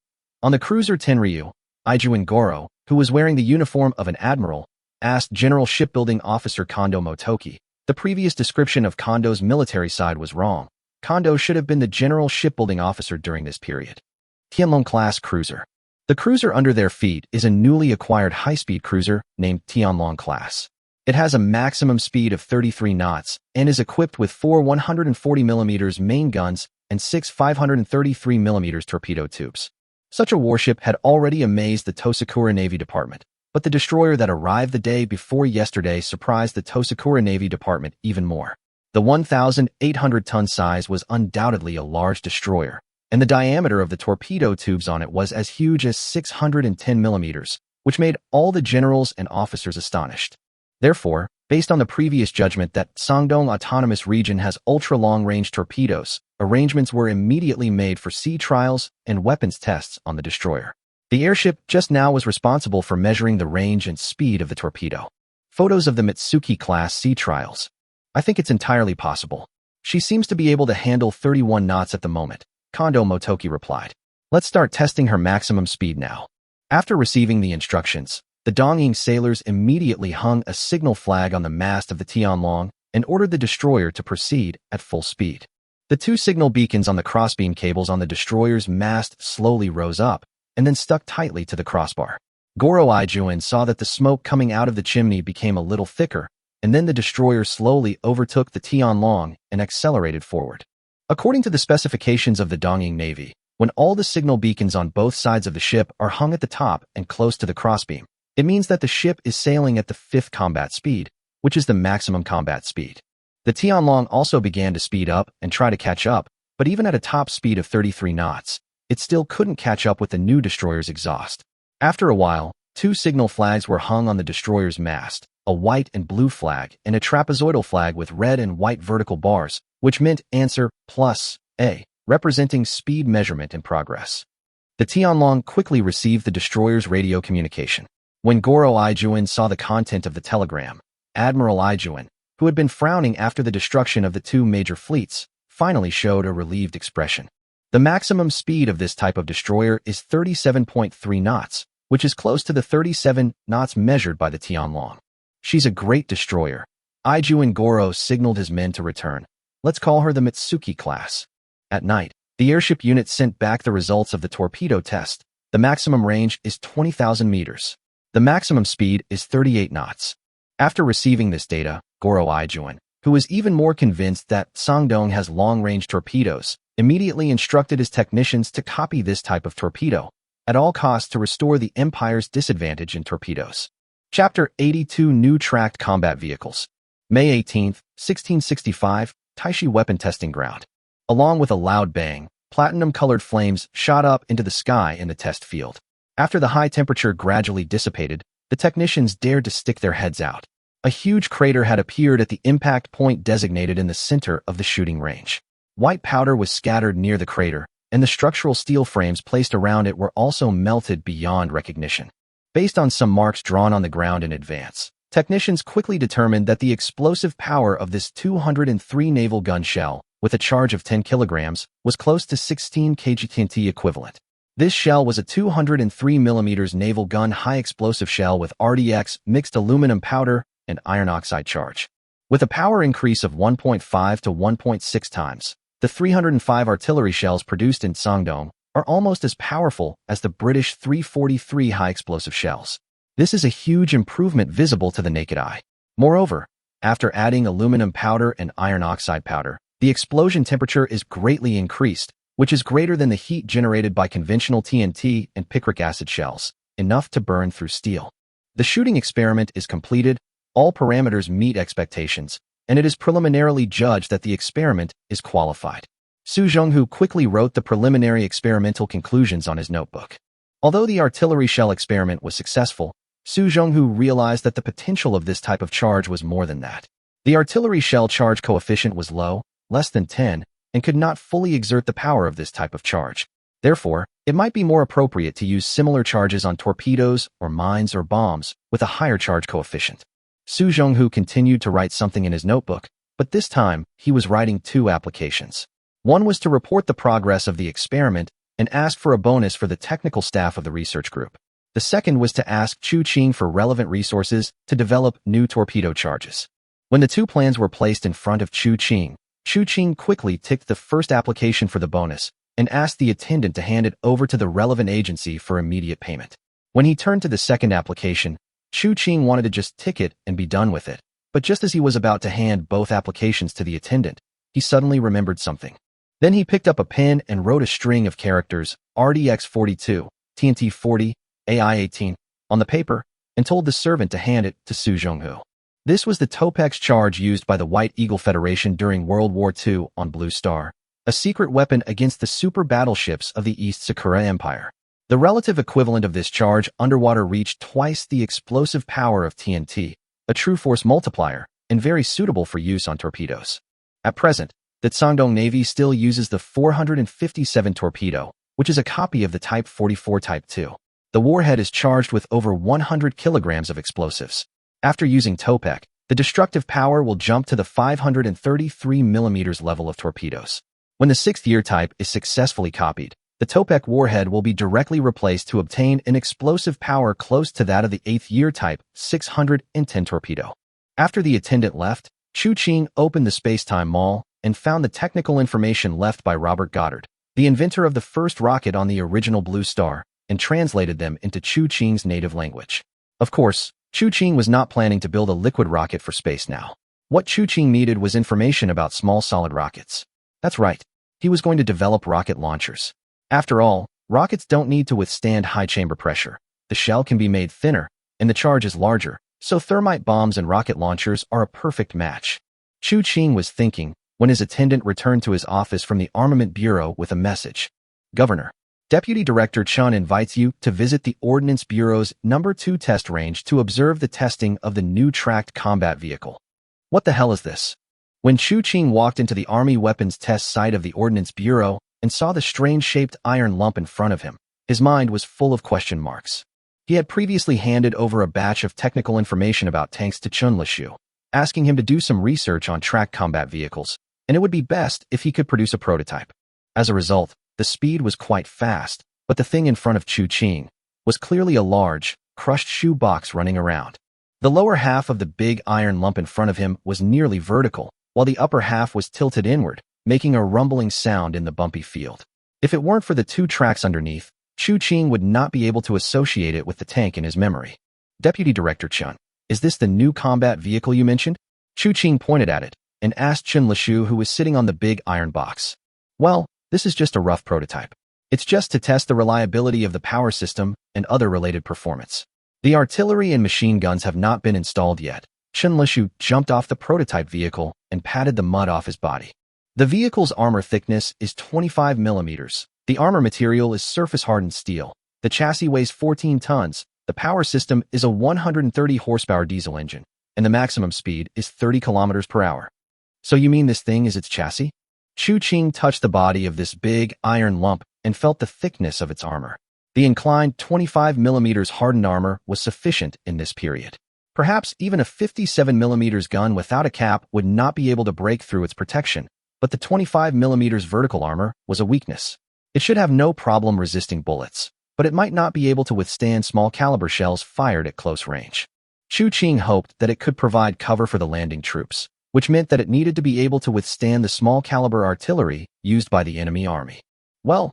On the cruiser Tenryu, Ijuin Goro, who was wearing the uniform of an admiral, asked General Shipbuilding Officer Kondo Motoki. The previous description of Kondo's military side was wrong. Kondo should have been the General Shipbuilding Officer during this period. Tianlong-class cruiser. The cruiser under their feet is a newly acquired high-speed cruiser named Tianlong-class. It has a maximum speed of 33 knots and is equipped with 4 140mm main guns and 6 533mm torpedo tubes. Such a warship had already amazed the Tosakura Navy Department, but the destroyer that arrived the day before yesterday surprised the Tosakura Navy Department even more. The 1,800-ton size was undoubtedly a large destroyer, and the diameter of the torpedo tubes on it was as huge as 610 millimeters, which made all the generals and officers astonished. Therefore, based on the previous judgment that Sangdong Autonomous Region has ultra-long-range torpedoes, arrangements were immediately made for sea trials and weapons tests on the destroyer. The airship just now was responsible for measuring the range and speed of the torpedo. Photos of the Mitsuki-class sea trials. I think it's entirely possible. She seems to be able to handle 31 knots at the moment, Kondo Motoki replied. Let's start testing her maximum speed now. After receiving the instructions, the Dongying sailors immediately hung a signal flag on the mast of the Tianlong and ordered the destroyer to proceed at full speed. The two signal beacons on the crossbeam cables on the destroyer's mast slowly rose up and then stuck tightly to the crossbar. Goro Ijuin saw that the smoke coming out of the chimney became a little thicker, and then the destroyer slowly overtook the Tianlong and accelerated forward. According to the specifications of the Dongying Navy, when all the signal beacons on both sides of the ship are hung at the top and close to the crossbeam, it means that the ship is sailing at the 5th combat speed, which is the maximum combat speed. The Tianlong also began to speed up and try to catch up, but even at a top speed of 33 knots, it still couldn't catch up with the new destroyer's exhaust. After a while, two signal flags were hung on the destroyer's mast, a white and blue flag and a trapezoidal flag with red and white vertical bars, which meant answer plus A, representing speed measurement in progress. The Tianlong quickly received the destroyer's radio communication. When Goro Ijuin saw the content of the telegram, Admiral Ijuin, who had been frowning after the destruction of the two major fleets, finally showed a relieved expression. The maximum speed of this type of destroyer is 37.3 knots, which is close to the 37 knots measured by the Tianlong. She's a great destroyer. Ijuin Goro signaled his men to return. Let's call her the Mitsuki class. At night, the airship unit sent back the results of the torpedo test. The maximum range is 20,000 meters. The maximum speed is 38 knots. After receiving this data, Goro Ijuin, who was even more convinced that Sangdong has long-range torpedoes, immediately instructed his technicians to copy this type of torpedo, at all costs to restore the Empire's disadvantage in torpedoes. Chapter 82 New Tracked Combat Vehicles. May 18, 1665, Taixi Weapon Testing Ground. Along with a loud bang, platinum-colored flames shot up into the sky in the test field. After the high temperature gradually dissipated, the technicians dared to stick their heads out. A huge crater had appeared at the impact point designated in the center of the shooting range. White powder was scattered near the crater, and the structural steel frames placed around it were also melted beyond recognition. Based on some marks drawn on the ground in advance, technicians quickly determined that the explosive power of this 203 naval gun shell, with a charge of 10 kilograms, was close to 16 kg TNT equivalent. This shell was a 203mm naval gun high-explosive shell with RDX mixed aluminum powder and iron oxide charge. With a power increase of 1.5 to 1.6 times, the 305 artillery shells produced in Sangdong are almost as powerful as the British 343 high-explosive shells. This is a huge improvement visible to the naked eye. Moreover, after adding aluminum powder and iron oxide powder, the explosion temperature is greatly increased, which is greater than the heat generated by conventional TNT and picric acid shells, enough to burn through steel. The shooting experiment is completed, all parameters meet expectations, and it is preliminarily judged that the experiment is qualified. Su Zhonghu quickly wrote the preliminary experimental conclusions on his notebook. Although the artillery shell experiment was successful, Su Zhonghu realized that the potential of this type of charge was more than that. The artillery shell charge coefficient was low, less than 10, and could not fully exert the power of this type of charge. Therefore, it might be more appropriate to use similar charges on torpedoes or mines or bombs with a higher charge coefficient. Su Zhonghu continued to write something in his notebook, but this time he was writing 2 applications. One was to report the progress of the experiment and ask for a bonus for the technical staff of the research group. The second was to ask Chu Qing for relevant resources to develop new torpedo charges. When the 2 plans were placed in front of Chu Qing quickly ticked the first application for the bonus and asked the attendant to hand it over to the relevant agency for immediate payment. When he turned to the second application, Chu Qing wanted to just tick it and be done with it, but just as he was about to hand both applications to the attendant, he suddenly remembered something. Then he picked up a pen and wrote a string of characters, RDX42, TNT40, AI18, on the paper, and told the servant to hand it to Su Zhonghu. This was the Topex charge used by the White Eagle Federation during World War II on Blue Star, a secret weapon against the super battleships of the East Sakura Empire. The relative equivalent of this charge underwater reached twice the explosive power of TNT, a true force multiplier, and very suitable for use on torpedoes. At present, the Shandong Navy still uses the 457 torpedo, which is a copy of the Type 44 Type 2. The warhead is charged with over 100 kilograms of explosives. After using Topec, the destructive power will jump to the 533 mm level of torpedoes. When the 6th year type is successfully copied, the Topec warhead will be directly replaced to obtain an explosive power close to that of the 8th year type 610 torpedo. After the attendant left, Chu Qing opened the Spacetime Mall and found the technical information left by Robert Goddard, the inventor of the first rocket on the original Blue Star, and translated them into Chu Qing's native language. Of course, Chu Qing was not planning to build a liquid rocket for space now. What Chu Qing needed was information about small solid rockets. That's right, he was going to develop rocket launchers. After all, rockets don't need to withstand high chamber pressure. The shell can be made thinner, and the charge is larger, so thermite bombs and rocket launchers are a perfect match. Chu Qing was thinking when his attendant returned to his office from the Armament Bureau with a message. Governor, Deputy Director Chun invites you to visit the Ordnance Bureau's No. 2 test range to observe the testing of the new tracked combat vehicle. What the hell is this? When Chu Qing walked into the Army Weapons Test site of the Ordnance Bureau and saw the strange-shaped iron lump in front of him, his mind was full of question marks. He had previously handed over a batch of technical information about tanks to Chun Lishu, asking him to do some research on tracked combat vehicles, and it would be best if he could produce a prototype. As a result, the speed was quite fast, but the thing in front of Chu Qing was clearly a large, crushed shoe box running around. The lower half of the big iron lump in front of him was nearly vertical, while the upper half was tilted inward, making a rumbling sound in the bumpy field. If it weren't for the 2 tracks underneath, Chu Qing would not be able to associate it with the tank in his memory. Deputy Director Chun, is this the new combat vehicle you mentioned? Chu Qing pointed at it and asked Chun Lishu, who was sitting on the big iron box. Well, this is just a rough prototype. It's just to test the reliability of the power system and other related performance. The artillery and machine guns have not been installed yet. Chun Lishu jumped off the prototype vehicle and patted the mud off his body. The vehicle's armor thickness is 25 millimeters. The armor material is surface-hardened steel. The chassis weighs 14 tons. The power system is a 130 horsepower diesel engine, and the maximum speed is 30 kilometers per hour. So you mean this thing is its chassis? Chu Qing touched the body of this big iron lump and felt the thickness of its armor. The inclined 25 millimeters hardened armor was sufficient in this period. Perhaps even a 57 millimeters gun without a cap would not be able to break through its protection, but the 25 millimeters vertical armor was a weakness. It should have no problem resisting bullets, but it might not be able to withstand small caliber shells fired at close range. Chu Qing hoped that it could provide cover for the landing troops, which meant that it needed to be able to withstand the small caliber artillery used by the enemy army. Well,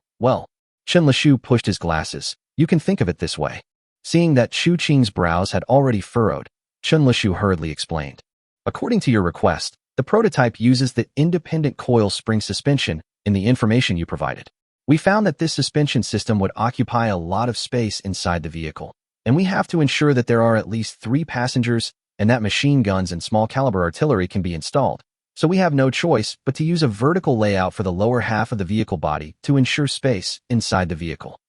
Chun Lishu pushed his glasses. You can think of it this way. Seeing that Chu Qing's brows had already furrowed, Chun Lishu hurriedly explained. According to your request, the prototype uses the independent coil spring suspension in the information you provided. We found that this suspension system would occupy a lot of space inside the vehicle, and we have to ensure that there are at least 3 passengers and that machine guns and small caliber artillery can be installed. So we have no choice but to use a vertical layout for the lower half of the vehicle body to ensure space inside the vehicle.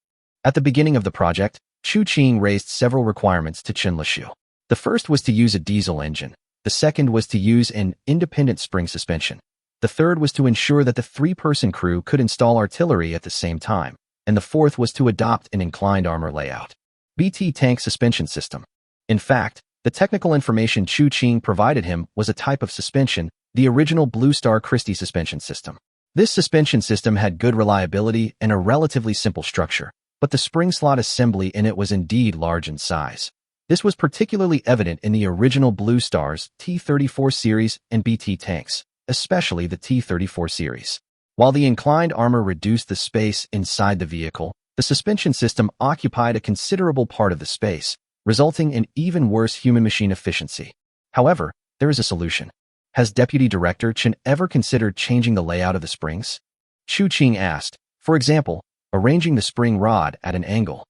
At the beginning of the project, Qiancang raised several requirements to Qianlishu. The first was to use a diesel engine. The second was to use an independent spring suspension. The third was to ensure that the three-person crew could install artillery at the same time. And the fourth was to adopt an inclined armor layout. BT tank suspension system. In fact, the technical information Qiancang provided him was a type of suspension, the original Blue Star Christie suspension system. This suspension system had good reliability and a relatively simple structure, but the spring slot assembly in it was indeed large in size. This was particularly evident in the original Blue Star's T-34 series and BT tanks, especially the T-34 series. While the inclined armor reduced the space inside the vehicle, the suspension system occupied a considerable part of the space, resulting in even worse human-machine efficiency. However, there is a solution. Has Deputy Director Chen ever considered changing the layout of the springs? Qiancang asked. For example, arranging the spring rod at an angle.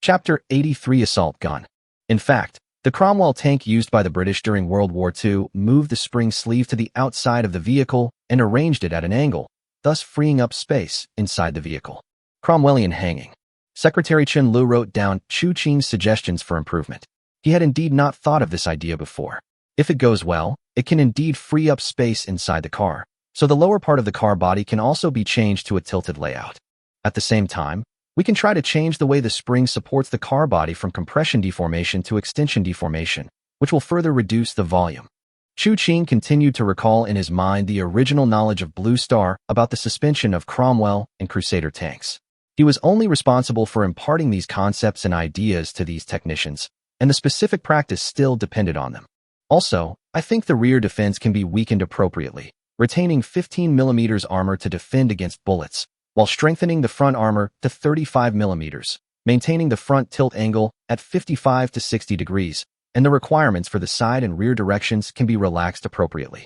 Chapter 83 Assault Gun. In fact, the Cromwell tank used by the British during World War II moved the spring sleeve to the outside of the vehicle and arranged it at an angle, thus freeing up space inside the vehicle. Cromwellian hanging. Secretary Chen Lu wrote down Qiancang's suggestions for improvement. He had indeed not thought of this idea before. If it goes well, it can indeed free up space inside the car, so the lower part of the car body can also be changed to a tilted layout. At the same time, we can try to change the way the spring supports the car body from compression deformation to extension deformation, which will further reduce the volume. Qiancang continued to recall in his mind the original knowledge of Blue Star about the suspension of Cromwell and Crusader tanks. He was only responsible for imparting these concepts and ideas to these technicians, and the specific practice still depended on them. Also, I think the rear defense can be weakened appropriately, retaining 15 mm armor to defend against bullets, while strengthening the front armor to 35 mm, maintaining the front tilt angle at 55 to 60 degrees, and the requirements for the side and rear directions can be relaxed appropriately.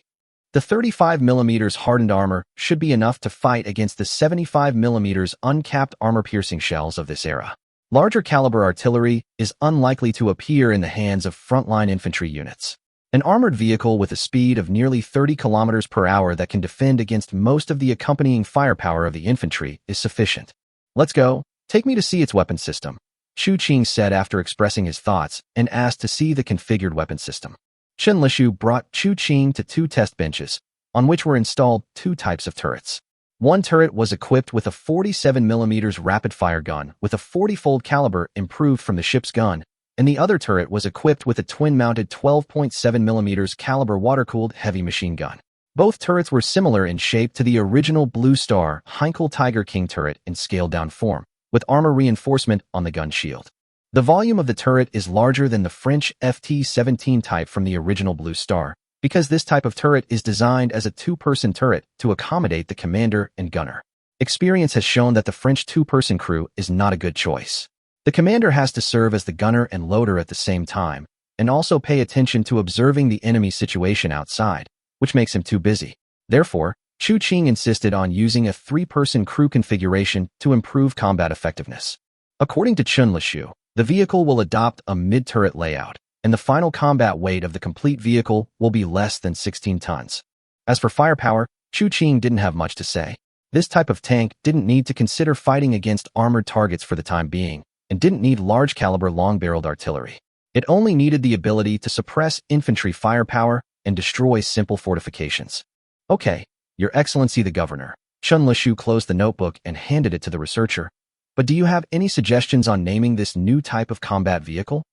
The 35 mm hardened armor should be enough to fight against the 75 mm uncapped armor-piercing shells of this era. Larger caliber artillery is unlikely to appear in the hands of frontline infantry units. An armored vehicle with a speed of nearly 30 km per hour that can defend against most of the accompanying firepower of the infantry is sufficient. Let's go. Take me to see its weapon system, Qiancang said after expressing his thoughts and asked to see the configured weapon system. Qianlishu brought Qiancang to two test benches, on which were installed two types of turrets. One turret was equipped with a 47 mm rapid-fire gun with a 40-fold caliber improved from the ship's gun, and the other turret was equipped with a twin-mounted 12.7 mm caliber water-cooled heavy machine gun. Both turrets were similar in shape to the original Blue Star Heinkel Tiger King turret in scaled-down form, with armor reinforcement on the gun shield. The volume of the turret is larger than the French FT-17 type from the original Blue Star, because this type of turret is designed as a two-person turret to accommodate the commander and gunner. Experience has shown that the French two-person crew is not a good choice. The commander has to serve as the gunner and loader at the same time, and also pay attention to observing the enemy situation outside, which makes him too busy. Therefore, Qiancang insisted on using a three-person crew configuration to improve combat effectiveness. According to Qianlishu, the vehicle will adopt a mid-turret layout, and the final combat weight of the complete vehicle will be less than 16 tons. As for firepower, Qiancang didn't have much to say. This type of tank didn't need to consider fighting against armored targets for the time being, and didn't need large-caliber long-barreled artillery. It only needed the ability to suppress infantry firepower and destroy simple fortifications. Okay, Your Excellency the Governor. Qianlishu closed the notebook and handed it to the researcher. But do you have any suggestions on naming this new type of combat vehicle?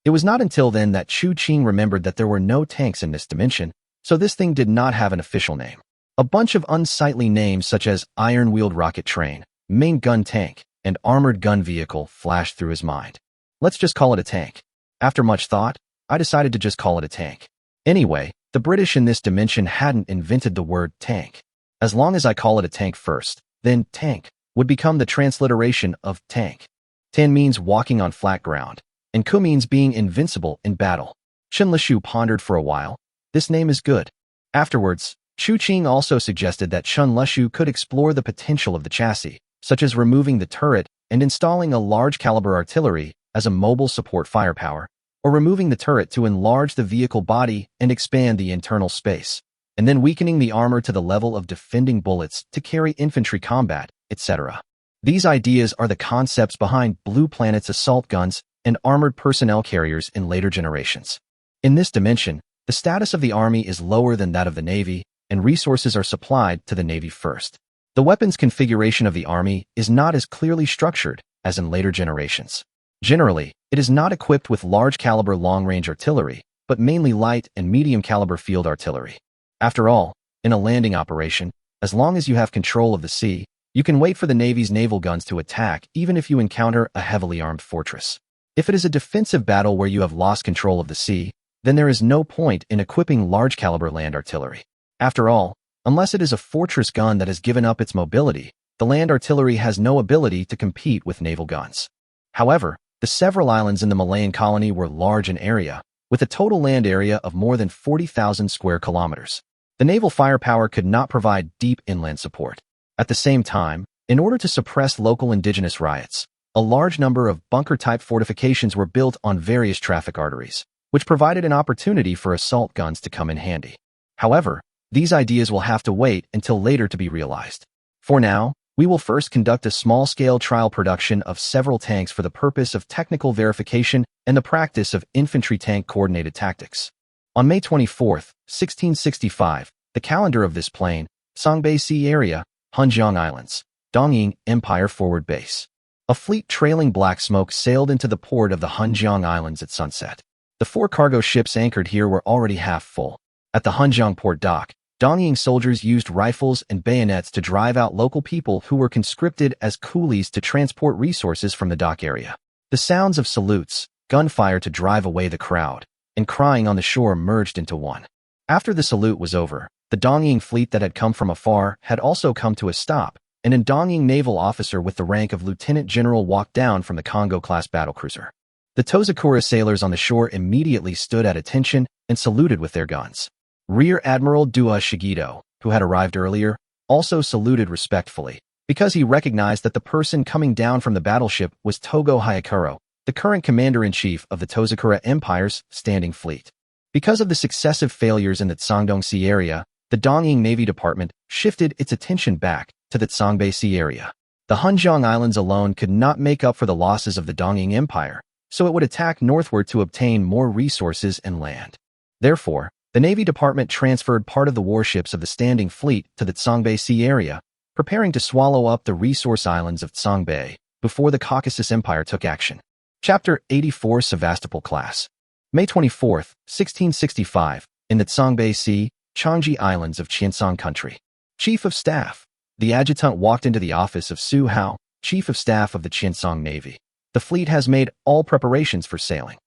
It was not until then that Qiancang remembered that there were no tanks in this dimension, so this thing did not have an official name. A bunch of unsightly names such as iron-wheeled rocket train, main gun tank, and armored gun vehicle flashed through his mind. Let's just call it a tank. After much thought, I decided to just call it a tank. Anyway, the British in this dimension hadn't invented the word tank. As long as I call it a tank first, then tank would become the transliteration of tank. Tan means walking on flat ground, and ku means being invincible in battle. Qianlishu pondered for a while. This name is good. Afterwards, Qiancang also suggested that Qianlishu could explore the potential of the chassis, such as removing the turret and installing a large-caliber artillery as a mobile support firepower, or removing the turret to enlarge the vehicle body and expand the internal space. and then weakening the armor to the level of defending bullets to carry infantry combat, etc. These ideas are the concepts behind Blue Planet's assault guns and armored personnel carriers in later generations. In this dimension, the status of the Army is lower than that of the Navy, and resources are supplied to the Navy first. The weapons configuration of the Army is not as clearly structured as in later generations. Generally, it is not equipped with large-caliber long-range artillery, but mainly light and medium-caliber field artillery. After all, in a landing operation, as long as you have control of the sea, you can wait for the Navy's naval guns to attack even if you encounter a heavily armed fortress. If it is a defensive battle where you have lost control of the sea, then there is no point in equipping large-caliber land artillery. After all, unless it is a fortress gun that has given up its mobility, the land artillery has no ability to compete with naval guns. However, the several islands in the Malayan colony were large in area, with a total land area of more than 40,000 square kilometers. The naval firepower could not provide deep inland support. At the same time, in order to suppress local indigenous riots, a large number of bunker-type fortifications were built on various traffic arteries, which provided an opportunity for assault guns to come in handy. However, these ideas will have to wait until later to be realized. For now, we will first conduct a small-scale trial production of several tanks for the purpose of technical verification and the practice of infantry tank coordinated tactics. On May 24, 1665, the calendar of this plane, Songbei Sea Area, Qiancang Islands, Qiancang Empire Forward Base. A fleet trailing black smoke sailed into the port of the Qiancang Islands at sunset. The 4 cargo ships anchored here were already half full. At the Qiancang port dock, Qiancang soldiers used rifles and bayonets to drive out local people who were conscripted as coolies to transport resources from the dock area. The sounds of salutes, gunfire to drive away the crowd, and crying on the shore merged into one. After the salute was over, the Qiancang fleet that had come from afar had also come to a stop, and a Qiancang naval officer with the rank of lieutenant general walked down from the Congo-class battlecruiser. The Tozakura sailors on the shore immediately stood at attention and saluted with their guns. Rear Admiral Dua Shigeto, who had arrived earlier, also saluted respectfully, because he recognized that the person coming down from the battleship was Togo Hayakuro, the current commander-in-chief of the Tozakura Empire's standing fleet. Because of the successive failures in the Sangdong Sea area, the Qiancang Navy Department shifted its attention back to the Songbei Sea area. The Qiancang Islands alone could not make up for the losses of the Qiancang Empire, so it would attack northward to obtain more resources and land. Therefore, the Navy Department transferred part of the warships of the standing fleet to the Songbei Sea area, preparing to swallow up the resource islands of Songbei before the Caucasus Empire took action. Chapter 84 Sevastopol Class. May 24, 1665, in the Songbei Sea, Taixi Islands of Qiancang Country. Chief of Staff. The adjutant walked into the office of Su Hao, Chief of Staff of the Qiancang Navy. The fleet has made all preparations for sailing.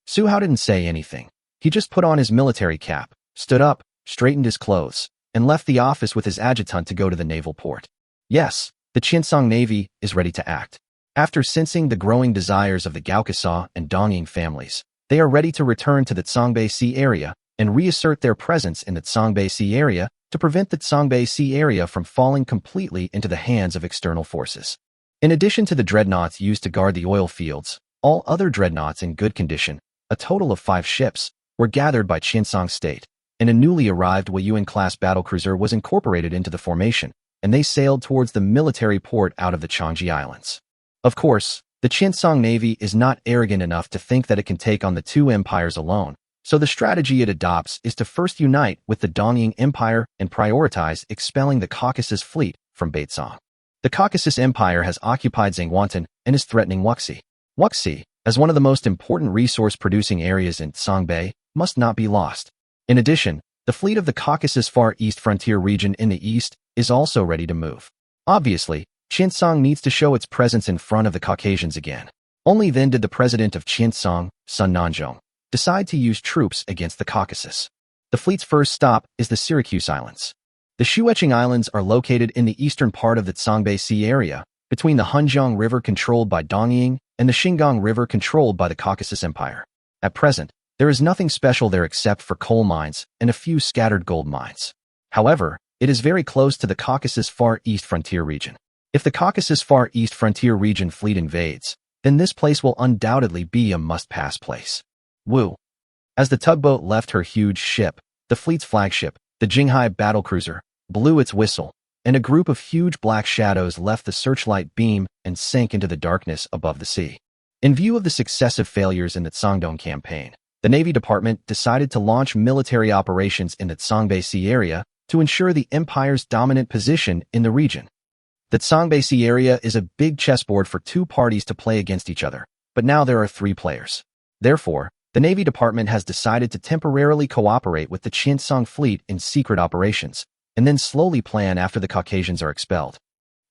Su Hao didn't say anything. He just put on his military cap, stood up, straightened his clothes, and left the office with his adjutant to go to the naval port. Yes, the Qiancang Navy is ready to act. After sensing the growing desires of the Gaokasa and Dongying families, they are ready to return to the Songbei Sea area and reassert their presence in the Songbei Sea area to prevent the Songbei Sea area from falling completely into the hands of external forces. In addition to the dreadnoughts used to guard the oil fields, all other dreadnoughts in good condition, a total of 5 ships, were gathered by Qiancang State, and a newly arrived Weiyuan-class battlecruiser was incorporated into the formation, and they sailed towards the military port out of the Taixi Islands. Of course, the Qiancang Navy is not arrogant enough to think that it can take on the 2 empires alone, so the strategy it adopts is to first unite with the Dongying Empire and prioritize expelling the Caucasus fleet from Baitsong. The Caucasus Empire has occupied Zhangwantan and is threatening Wuxi. Wuxi, as one of the most important resource-producing areas in Songbei, must not be lost. In addition, the fleet of the Caucasus Far East frontier region in the east is also ready to move. Obviously, Qiancang needs to show its presence in front of the Caucasians again. Only then did the president of Qiancang, Sun Nanzhong, decide to use troops against the Caucasus. The fleet's first stop is the Syracuse Islands. The Shueching Islands are located in the eastern part of the Songbei Sea area, between the Hunjiang River controlled by Dongying and the Xingang River controlled by the Caucasus Empire. At present, there is nothing special there except for coal mines and a few scattered gold mines. However, it is very close to the Caucasus Far East frontier region. If the Caucasus Far East frontier region fleet invades, then this place will undoubtedly be a must-pass place. Wu. As the tugboat left her huge ship, the fleet's flagship, The Jinghai battlecruiser blew its whistle, and a group of huge black shadows left the searchlight beam and sank into the darkness above the sea. In view of the successive failures in the Qiancang campaign, the Navy Department decided to launch military operations in the Qiangbei Sea area to ensure the Empire's dominant position in the region. The Qiangbei Sea area is a big chessboard for two parties to play against each other, but now there are 3 players. Therefore, the Navy Department has decided to temporarily cooperate with the Qiancang fleet in secret operations, and then slowly plan after the Caucasians are expelled.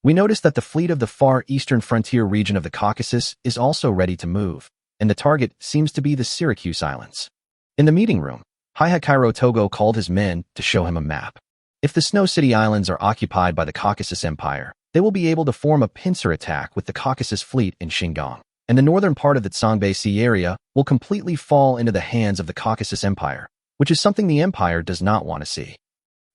We notice that the fleet of the far eastern frontier region of the Caucasus is also ready to move, and the target seems to be the Syracuse Islands. In the meeting room, Haihakairo Togo called his men to show him a map. If the Snow City Islands are occupied by the Caucasus Empire, they will be able to form a pincer attack with the Caucasus fleet in Xinjiang, and the northern part of the Qiangbei Sea area will completely fall into the hands of the Caucasus Empire, which is something the Empire does not want to see.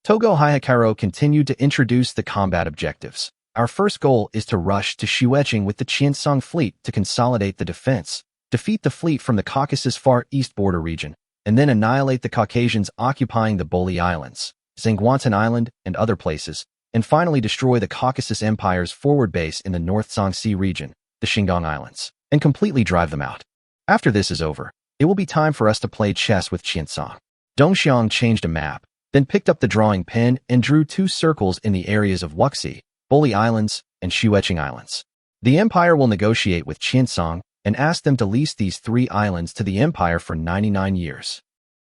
Togo Haihakairo continued to introduce the combat objectives. Our first goal is to rush to Qiancang with the Qiancang fleet to consolidate the defense, defeat the fleet from the Caucasus Far East border region, and then annihilate the Caucasians occupying the Boli Islands, Zhangguantan Island, and other places, and finally destroy the Caucasus Empire's forward base in the North Zhangxi region, the Xinjiang Islands, and completely drive them out. After this is over, it will be time for us to play chess with Qiancang. Dongxiang changed a map, then picked up the drawing pen and drew 2 circles in the areas of Wuxi, Boli Islands, and Qiancang Islands. The Empire will negotiate with Qiancang and ask them to lease these 3 islands to the Empire for 99 years.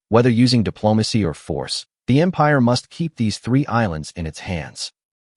Whether using diplomacy or force, the Empire must keep these 3 islands in its hands.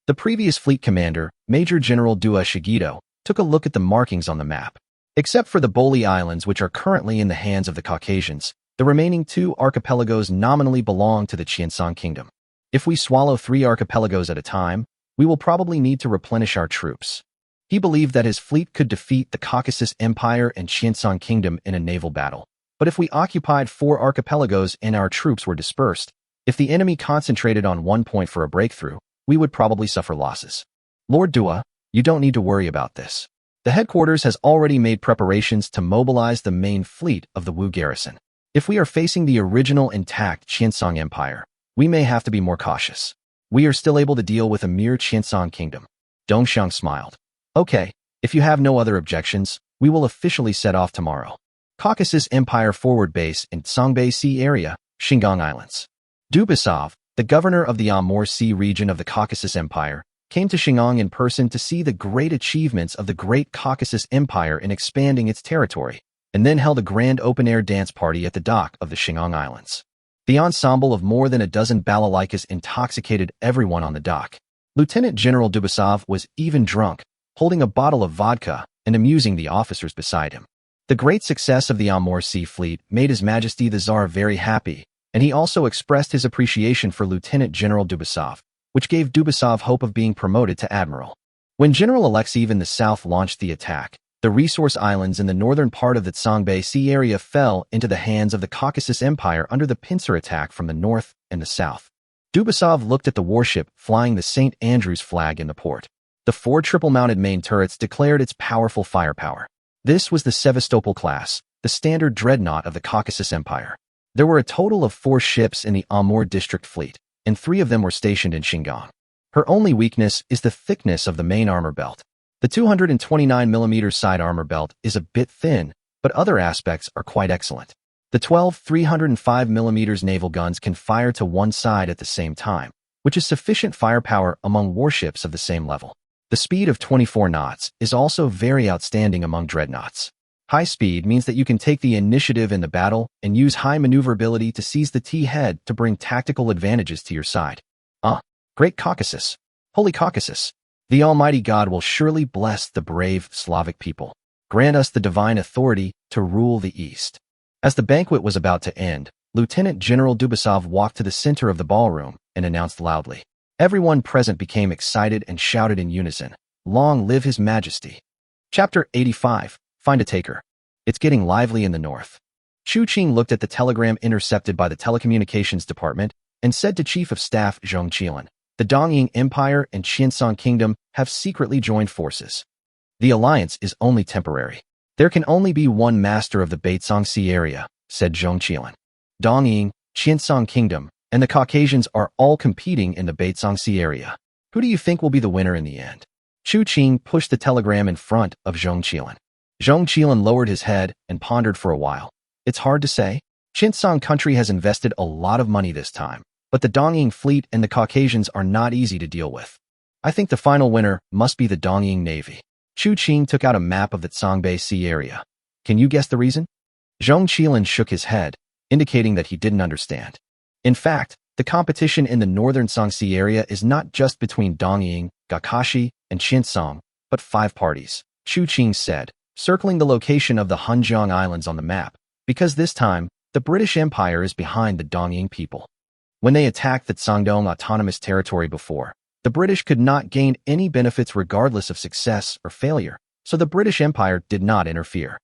The previous fleet commander, Major General Dua Shigeto, took a look at the markings on the map. Except for the Boli Islands, which are currently in the hands of the Caucasians, the remaining 2 archipelagos nominally belong to the Qiancang Kingdom. If we swallow 3 archipelagos at a time, we will probably need to replenish our troops. He believed that his fleet could defeat the Caucasus Empire and Qiancang Kingdom in a naval battle. But if we occupied 4 archipelagos and our troops were dispersed, if the enemy concentrated on one point for a breakthrough, we would probably suffer losses. Lord Dua, you don't need to worry about this. The headquarters has already made preparations to mobilize the main fleet of the Wu garrison. If we are facing the original intact Qiancang Empire, we may have to be more cautious. We are still able to deal with a mere Qiancang kingdom. Dongxiang smiled. Okay, if you have no other objections, we will officially set off tomorrow. Caucasus Empire forward base in Qiangbei Sea area, Xinjiang Islands. Dubasov, the governor of the Amur Sea region of the Caucasus Empire, came to Xinjiang in person to see the great achievements of the Great Caucasus Empire in expanding its territory, and then held a grand open-air dance party at the dock of the Xinjiang Islands. The ensemble of more than a dozen balalaikas intoxicated everyone on the dock. Lieutenant General Dubasov was even drunk, holding a bottle of vodka and amusing the officers beside him. The great success of the Amur Sea fleet made His Majesty the Tsar very happy, and he also expressed his appreciation for Lieutenant General Dubasov, which gave Dubasov hope of being promoted to admiral. When General Alexeyev in the south launched the attack, the resource islands in the northern part of the Qiangbei Sea area fell into the hands of the Caucasus Empire under the pincer attack from the north and the south. Dubasov looked at the warship flying the St. Andrew's flag in the port. The 4 triple-mounted main turrets declared its powerful firepower. This was the Sevastopol class, the standard dreadnought of the Caucasus Empire. There were a total of 4 ships in the Amur district fleet, and 3 of them were stationed in Xinjiang. Her only weakness is the thickness of the main armor belt. The 229mm side armor belt is a bit thin, but other aspects are quite excellent. The 12 305mm naval guns can fire to one side at the same time, which is sufficient firepower among warships of the same level. The speed of 24 knots is also very outstanding among dreadnoughts. High speed means that you can take the initiative in the battle and use high maneuverability to seize the T-head to bring tactical advantages to your side. Great Caucasus! Holy Caucasus! The Almighty God will surely bless the brave Slavic people. Grant us the divine authority to rule the East. As the banquet was about to end, Lieutenant General Dubasov walked to the center of the ballroom and announced loudly. Everyone present became excited and shouted in unison, "Long live His Majesty!" Chapter 85. Find a taker. It's getting lively in the north. Chu Qing looked at the telegram intercepted by the telecommunications department and said to Chief of Staff Zhong Qilan, "The Dongying Empire and Qiancang Kingdom have secretly joined forces. The alliance is only temporary. There can only be one master of the Beitzong Sea area," said Zhong Qilan. Dongying, Qiancang Kingdom, and the Caucasians are all competing in the Baitsang Sea area. Who do you think will be the winner in the end? Chu Qing pushed the telegram in front of Zhong Qilan. Zhong Qilan lowered his head and pondered for a while. It's hard to say. Qiancang country has invested a lot of money this time, but the Dongying fleet and the Caucasians are not easy to deal with. I think the final winner must be the Dongying Navy. Chu Qing took out a map of the Songbei Sea area. Can you guess the reason? Zhong Qilan shook his head, indicating that he didn't understand. In fact, the competition in the northern Songxi area is not just between Dongying, Gakashi, and Qiancang, but 5 parties, Chu Qing said, circling the location of the Taixi Islands on the map, because this time, the British Empire is behind the Dongying people. When they attacked the Sangdong Autonomous Territory before, the British could not gain any benefits regardless of success or failure, so the British Empire did not interfere.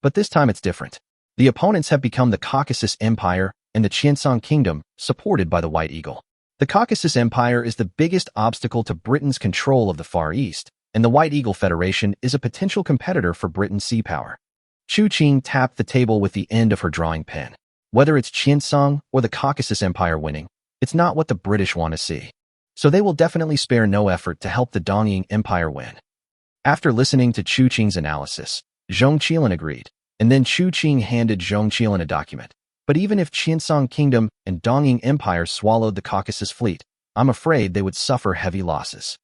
But this time it's different. The opponents have become the Caucasus Empire and the Qiancang Kingdom, supported by the White Eagle. The Caucasus Empire is the biggest obstacle to Britain's control of the Far East, and the White Eagle Federation is a potential competitor for Britain's sea power. Chu Qing tapped the table with the end of her drawing pen. Whether it's Qiancang or the Caucasus Empire winning, it's not what the British want to see. So they will definitely spare no effort to help the Dongying Empire win. After listening to Chu Qing's analysis, Zhong Qilan agreed, and then Chu Qing handed Zhong Qilan a document. But even if Qiancang Kingdom and Dongying Empire swallowed the Caucasus fleet, I'm afraid they would suffer heavy losses.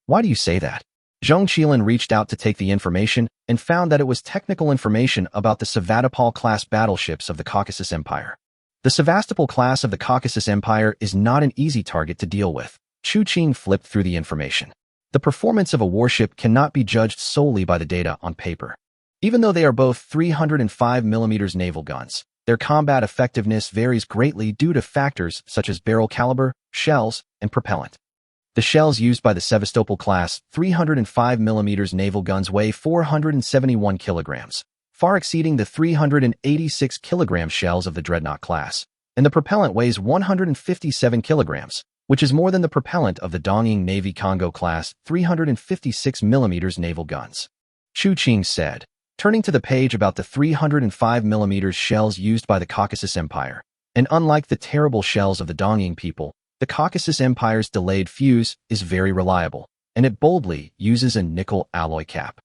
Why do you say that? Zhong Qilan reached out to take the information and found that it was technical information about the Sevastopol-class battleships of the Caucasus Empire. The Sevastopol class of the Caucasus Empire is not an easy target to deal with. Chu Qing flipped through the information. The performance of a warship cannot be judged solely by the data on paper. Even though they are both 305mm naval guns, their combat effectiveness varies greatly due to factors such as barrel caliber, shells, and propellant. The shells used by the Sevastopol-class 305mm naval guns weigh 471 kilograms, far exceeding the 386-kilogram shells of the Dreadnought class, and the propellant weighs 157 kilograms, which is more than the propellant of the Dongying Navy Congo-class 356mm naval guns. Chu Qing said, turning to the page about the 305mm shells used by the Caucasus Empire. And unlike the terrible shells of the Dongying people, the Caucasus Empire's delayed fuse is very reliable, and it boldly uses a nickel alloy cap.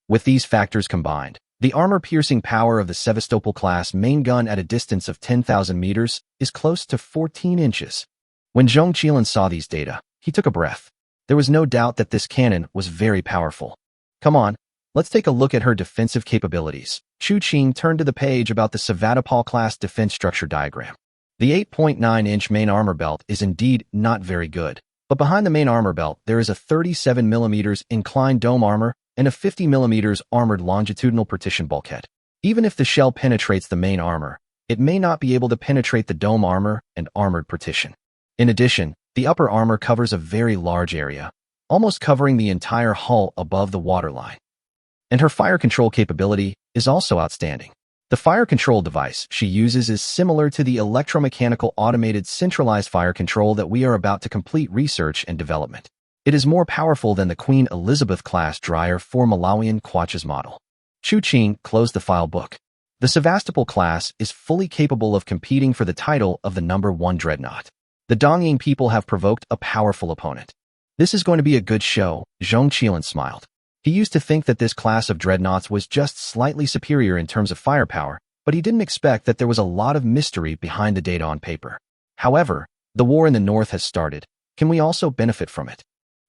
With these factors combined, the armor-piercing power of the Sevastopol-class main gun at a distance of 10,000 meters is close to 14 inches. When Zhong Qilan saw these data, he took a breath. There was no doubt that this cannon was very powerful. Come on, let's take a look at her defensive capabilities. Chu Qing turned to the page about the Sevastopol-class defense structure diagram. The 8.9-inch main armor belt is indeed not very good, but behind the main armor belt there is a 37mm inclined dome armor and a 50mm armored longitudinal partition bulkhead. Even if the shell penetrates the main armor, it may not be able to penetrate the dome armor and armored partition. In addition, the upper armor covers a very large area, almost covering the entire hull above the waterline. And her fire control capability is also outstanding. The fire control device she uses is similar to the electromechanical automated centralized fire control that we are about to complete research and development. It is more powerful than the Queen Elizabeth-class Dryer 4 Malawian Quachas model. Chu Qing closed the file book. The Sevastopol class is fully capable of competing for the title of the #1 dreadnought. The Dongying people have provoked a powerful opponent. This is going to be a good show, Zhong Qilan smiled. He used to think that this class of dreadnoughts was just slightly superior in terms of firepower, but he didn't expect that there was a lot of mystery behind the data on paper. However, the war in the north has started. Can we also benefit from it?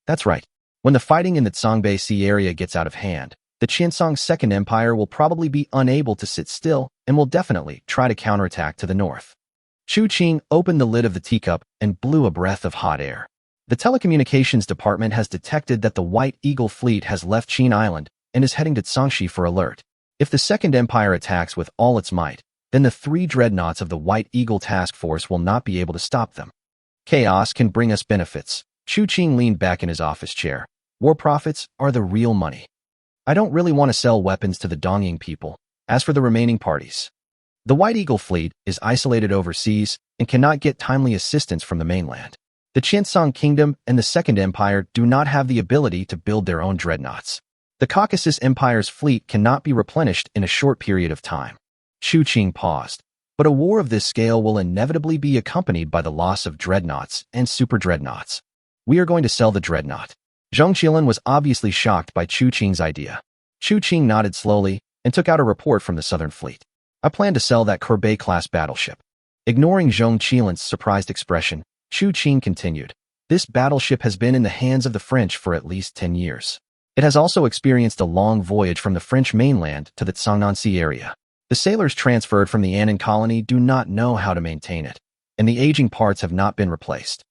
That's right. When the fighting in the Songbei Sea area gets out of hand, the Qiancang Second Empire will probably be unable to sit still and will definitely try to counterattack to the north. Chu Qing opened the lid of the teacup and blew a breath of hot air. The telecommunications department has detected that the White Eagle fleet has left Taixi Island and is heading to Songxi for alert. If the Second Empire attacks with all its might, then the 3 dreadnoughts of the White Eagle task force will not be able to stop them. Chaos can bring us benefits. Chu Qing leaned back in his office chair. War profits are the real money. I don't really want to sell weapons to the Dongying people. As for the remaining parties, the White Eagle fleet is isolated overseas and cannot get timely assistance from the mainland. The Qiancang Kingdom and the Second Empire do not have the ability to build their own dreadnoughts. The Caucasus Empire's fleet cannot be replenished in a short period of time. Chu Qing paused. But a war of this scale will inevitably be accompanied by the loss of dreadnoughts and super dreadnoughts. We are going to sell the dreadnought. Zheng Qilan was obviously shocked by Chu Qing's idea. Chu Qing nodded slowly and took out a report from the Southern Fleet. I plan to sell that Courbet-class battleship. Ignoring Zheng Qilan's surprised expression, Chu Qing continued. This battleship has been in the hands of the French for at least 10 years. It has also experienced a long voyage from the French mainland to the Cangnan Sea area. The sailors transferred from the Annan colony do not know how to maintain it, and the aging parts have not been replaced.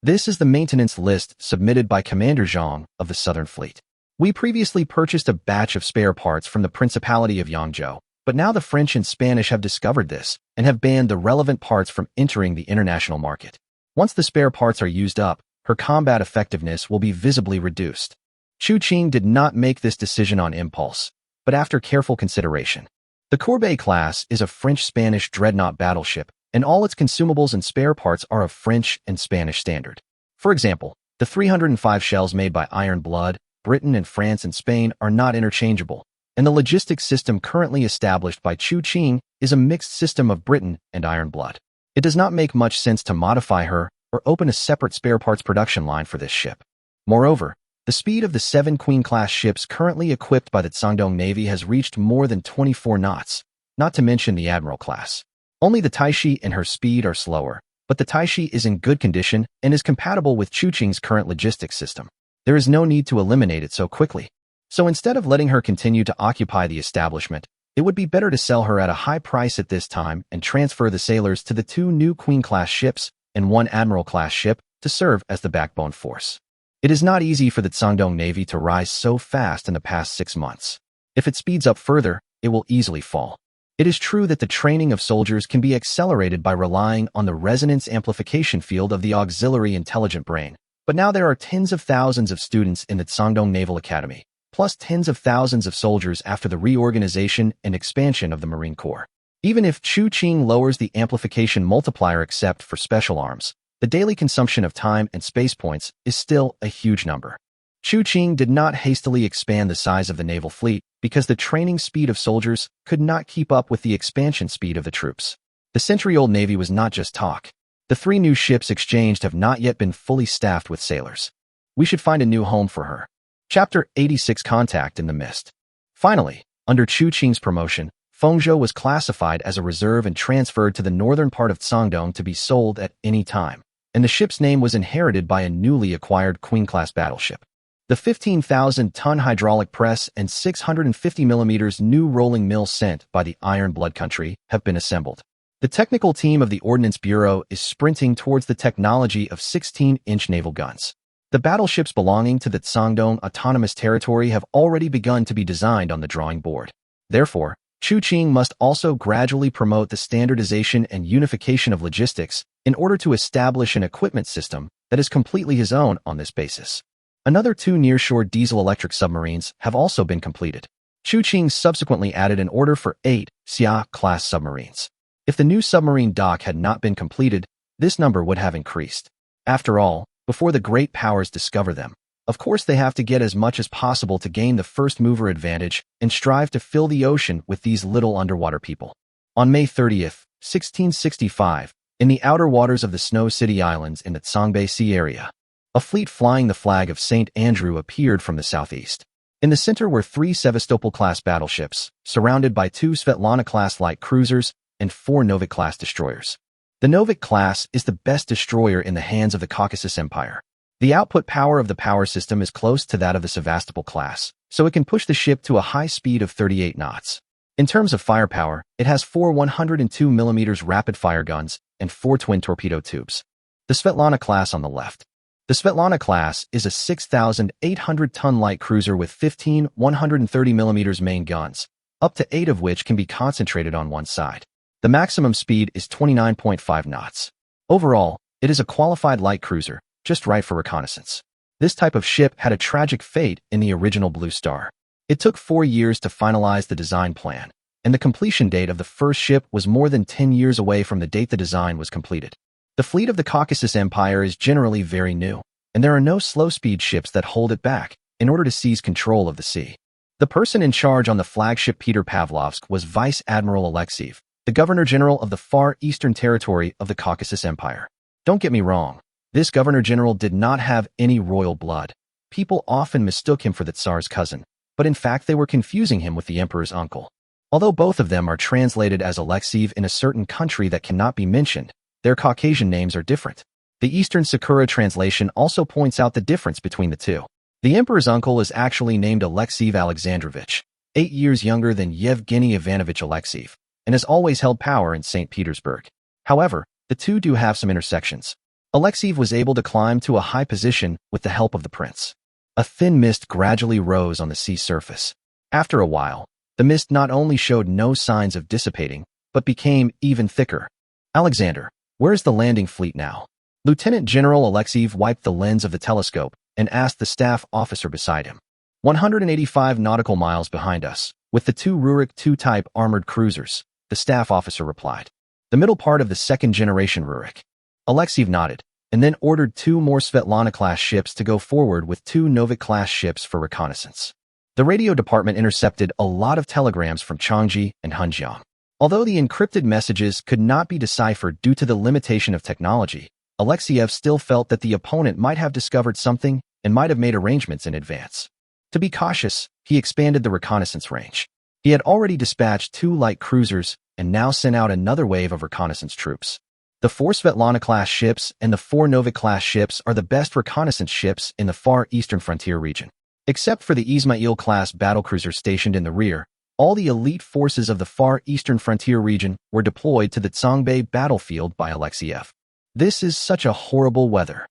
This is the maintenance list submitted by Commander Zhang of the Southern Fleet. We previously purchased a batch of spare parts from the Principality of Yangzhou, but now the French and Spanish have discovered this and have banned the relevant parts from entering the international market. Once the spare parts are used up, her combat effectiveness will be visibly reduced. Chu Qing did not make this decision on impulse, but after careful consideration. The Courbet class is a French-Spanish dreadnought battleship, and all its consumables and spare parts are of French and Spanish standard. For example, the 305 shells made by Iron Blood, Britain and France and Spain are not interchangeable, and the logistics system currently established by Chu Qing is a mixed system of Britain and Iron Blood. It does not make much sense to modify her or open a separate spare parts production line for this ship. Moreover, the speed of the 7 Queen-class ships currently equipped by the Shandong Navy has reached more than 24 knots, not to mention the Admiral class. Only the Taixi and her speed are slower, but the Taixi is in good condition and is compatible with Chu Qing's current logistics system. There is no need to eliminate it so quickly. So instead of letting her continue to occupy the establishment, it would be better to sell her at a high price at this time and transfer the sailors to the 2 new Queen-class ships and 1 Admiral-class ship to serve as the backbone force. It is not easy for the Shandong Navy to rise so fast in the past 6 months. If it speeds up further, it will easily fall. It is true that the training of soldiers can be accelerated by relying on the resonance amplification field of the auxiliary intelligent brain, but now there are tens of thousands of students in the Shandong Naval Academy, plus tens of thousands of soldiers after the reorganization and expansion of the Marine Corps. Even if Chu Qing lowers the amplification multiplier except for special arms, the daily consumption of time and space points is still a huge number. Chu Qing did not hastily expand the size of the naval fleet because the training speed of soldiers could not keep up with the expansion speed of the troops. The century-old navy was not just talk. The 3 new ships exchanged have not yet been fully staffed with sailors. We should find a new home for her. Chapter 86 Contact in the Mist. Finally, under Chu Qing's promotion, Fengzhou was classified as a reserve and transferred to the northern part of Cangdong to be sold at any time, and the ship's name was inherited by a newly acquired Queen-class battleship. The 15,000-ton hydraulic press and 650mm new rolling mill sent by the Iron Blood country have been assembled. The technical team of the Ordnance Bureau is sprinting towards the technology of 16-inch naval guns. The battleships belonging to the Cangdong Autonomous Territory have already begun to be designed on the drawing board. Therefore, Chu Qing must also gradually promote the standardization and unification of logistics in order to establish an equipment system that is completely his own on this basis. Another 2 nearshore diesel-electric submarines have also been completed. Chu Qing subsequently added an order for 8 Xia-class submarines. If the new submarine dock had not been completed, this number would have increased. After all, before the great powers discover them, of course they have to get as much as possible to gain the first-mover advantage and strive to fill the ocean with these little underwater people. On May 30th, 1665, in the outer waters of the Snow City Islands in the Qiangbei Sea area, a fleet flying the flag of St. Andrew appeared from the southeast. In the center were 3 Sevastopol-class battleships, surrounded by 2 Svetlana-class light cruisers and 4 Novik-class destroyers. The Novik class is the best destroyer in the hands of the Caucasus Empire. The output power of the power system is close to that of the Sevastopol class, so it can push the ship to a high speed of 38 knots. In terms of firepower, it has 4 102mm rapid-fire guns and 4 twin torpedo tubes. The Svetlana class on the left. The Svetlana class is a 6,800-ton light cruiser with 15 130mm main guns, up to 8 of which can be concentrated on one side. The maximum speed is 29.5 knots. Overall, it is a qualified light cruiser, just right for reconnaissance. This type of ship had a tragic fate in the original Blue Star. It took 4 years to finalize the design plan, and the completion date of the first ship was more than 10 years away from the date the design was completed. The fleet of the Caucasus Empire is generally very new, and there are no slow-speed ships that hold it back in order to seize control of the sea. The person in charge on the flagship Peter Pavlovsk was Vice Admiral Alexeyev, the Governor-General of the far eastern territory of the Caucasus Empire. Don't get me wrong, this Governor-General did not have any royal blood. People often mistook him for the Tsar's cousin, but in fact they were confusing him with the Emperor's uncle. Although both of them are translated as Alexeev in a certain country that cannot be mentioned, their Caucasian names are different. The Eastern Sakura translation also points out the difference between the two. The Emperor's uncle is actually named Alexeev Alexandrovich, 8 years younger than Yevgeny Ivanovich Alexeev, and has always held power in St. Petersburg. However, the two do have some intersections. Alexeev was able to climb to a high position with the help of the prince. A thin mist gradually rose on the sea surface. After a while, the mist not only showed no signs of dissipating, but became even thicker. Alexander, where's the landing fleet now? Lieutenant General Alexeev wiped the lens of the telescope and asked the staff officer beside him. 185 nautical miles behind us, with the 2 Rurik II-type armored cruisers, the staff officer replied. The middle part of the second-generation Rurik. Alexeev nodded, and then ordered 2 more Svetlana-class ships to go forward with 2 Novik-class ships for reconnaissance. The radio department intercepted a lot of telegrams from Changji and Hunjiang. Although the encrypted messages could not be deciphered due to the limitation of technology, Alexeev still felt that the opponent might have discovered something and might have made arrangements in advance. To be cautious, he expanded the reconnaissance range. He had already dispatched 2 light cruisers and now sent out another wave of reconnaissance troops. The 4 Svetlana-class ships and the 4 Novik-class ships are the best reconnaissance ships in the far eastern frontier region. Except for the Ismail-class battlecruiser stationed in the rear, all the elite forces of the far eastern frontier region were deployed to the Tsangbei battlefield by Alexeev. This is such a horrible weather.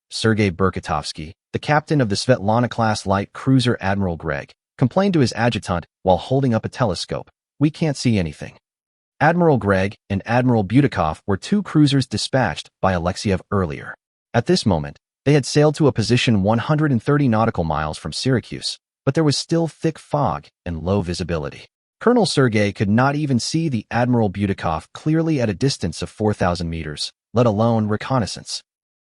Sergei Berkatovsky, the captain of the Svetlana-class light cruiser Admiral Gregg, complained to his adjutant while holding up a telescope. We can't see anything. Admiral Gregg and Admiral Butikov were 2 cruisers dispatched by Alexeev earlier. At this moment, they had sailed to a position 130 nautical miles from Syracuse, but there was still thick fog and low visibility. Colonel Sergei could not even see the Admiral Butikov clearly at a distance of 4,000 meters, let alone reconnaissance.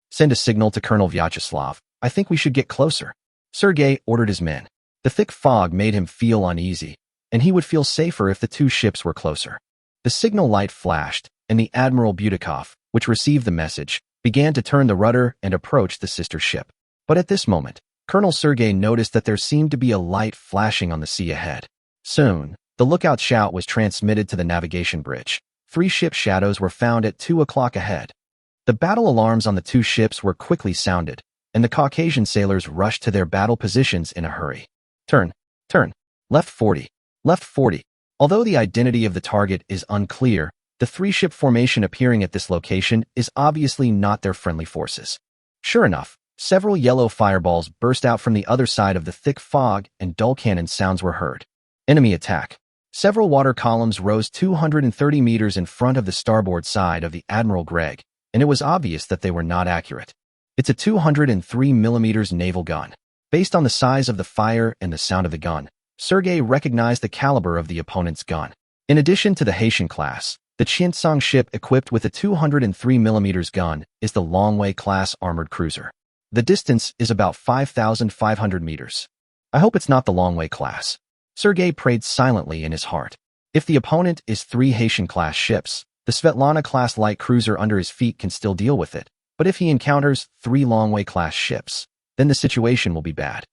Send a signal to Colonel Vyacheslav. I think we should get closer. Sergei ordered his men. The thick fog made him feel uneasy, and he would feel safer if the 2 ships were closer. The signal light flashed, and the Admiral Butikov, which received the message, began to turn the rudder and approach the sister ship. But at this moment, Colonel Sergei noticed that there seemed to be a light flashing on the sea ahead. Soon, the lookout shout was transmitted to the navigation bridge. 3 ship shadows were found at 2 o'clock ahead. The battle alarms on the 2 ships were quickly sounded, and the Caucasian sailors rushed to their battle positions in a hurry. Turn, left 40, left 40. Although the identity of the target is unclear, the 3-ship formation appearing at this location is obviously not their friendly forces. Sure enough, several yellow fireballs burst out from the other side of the thick fog and dull cannon sounds were heard. Enemy attack. Several water columns rose 230 meters in front of the starboard side of the Admiral Gregg, and it was obvious that they were not accurate. It's a 203 mm naval gun. Based on the size of the fire and the sound of the gun, Sergei recognized the caliber of the opponent's gun. In addition to the Haitian class, the Qiancang ship equipped with a 203 mm gun is the Longway class armored cruiser. The distance is about 5,500 meters. I hope it's not the Longway class. Sergei prayed silently in his heart. If the opponent is 3 Haitian class ships, the Svetlana class light cruiser under his feet can still deal with it. But if he encounters 3 Longway class ships, then the situation will be bad.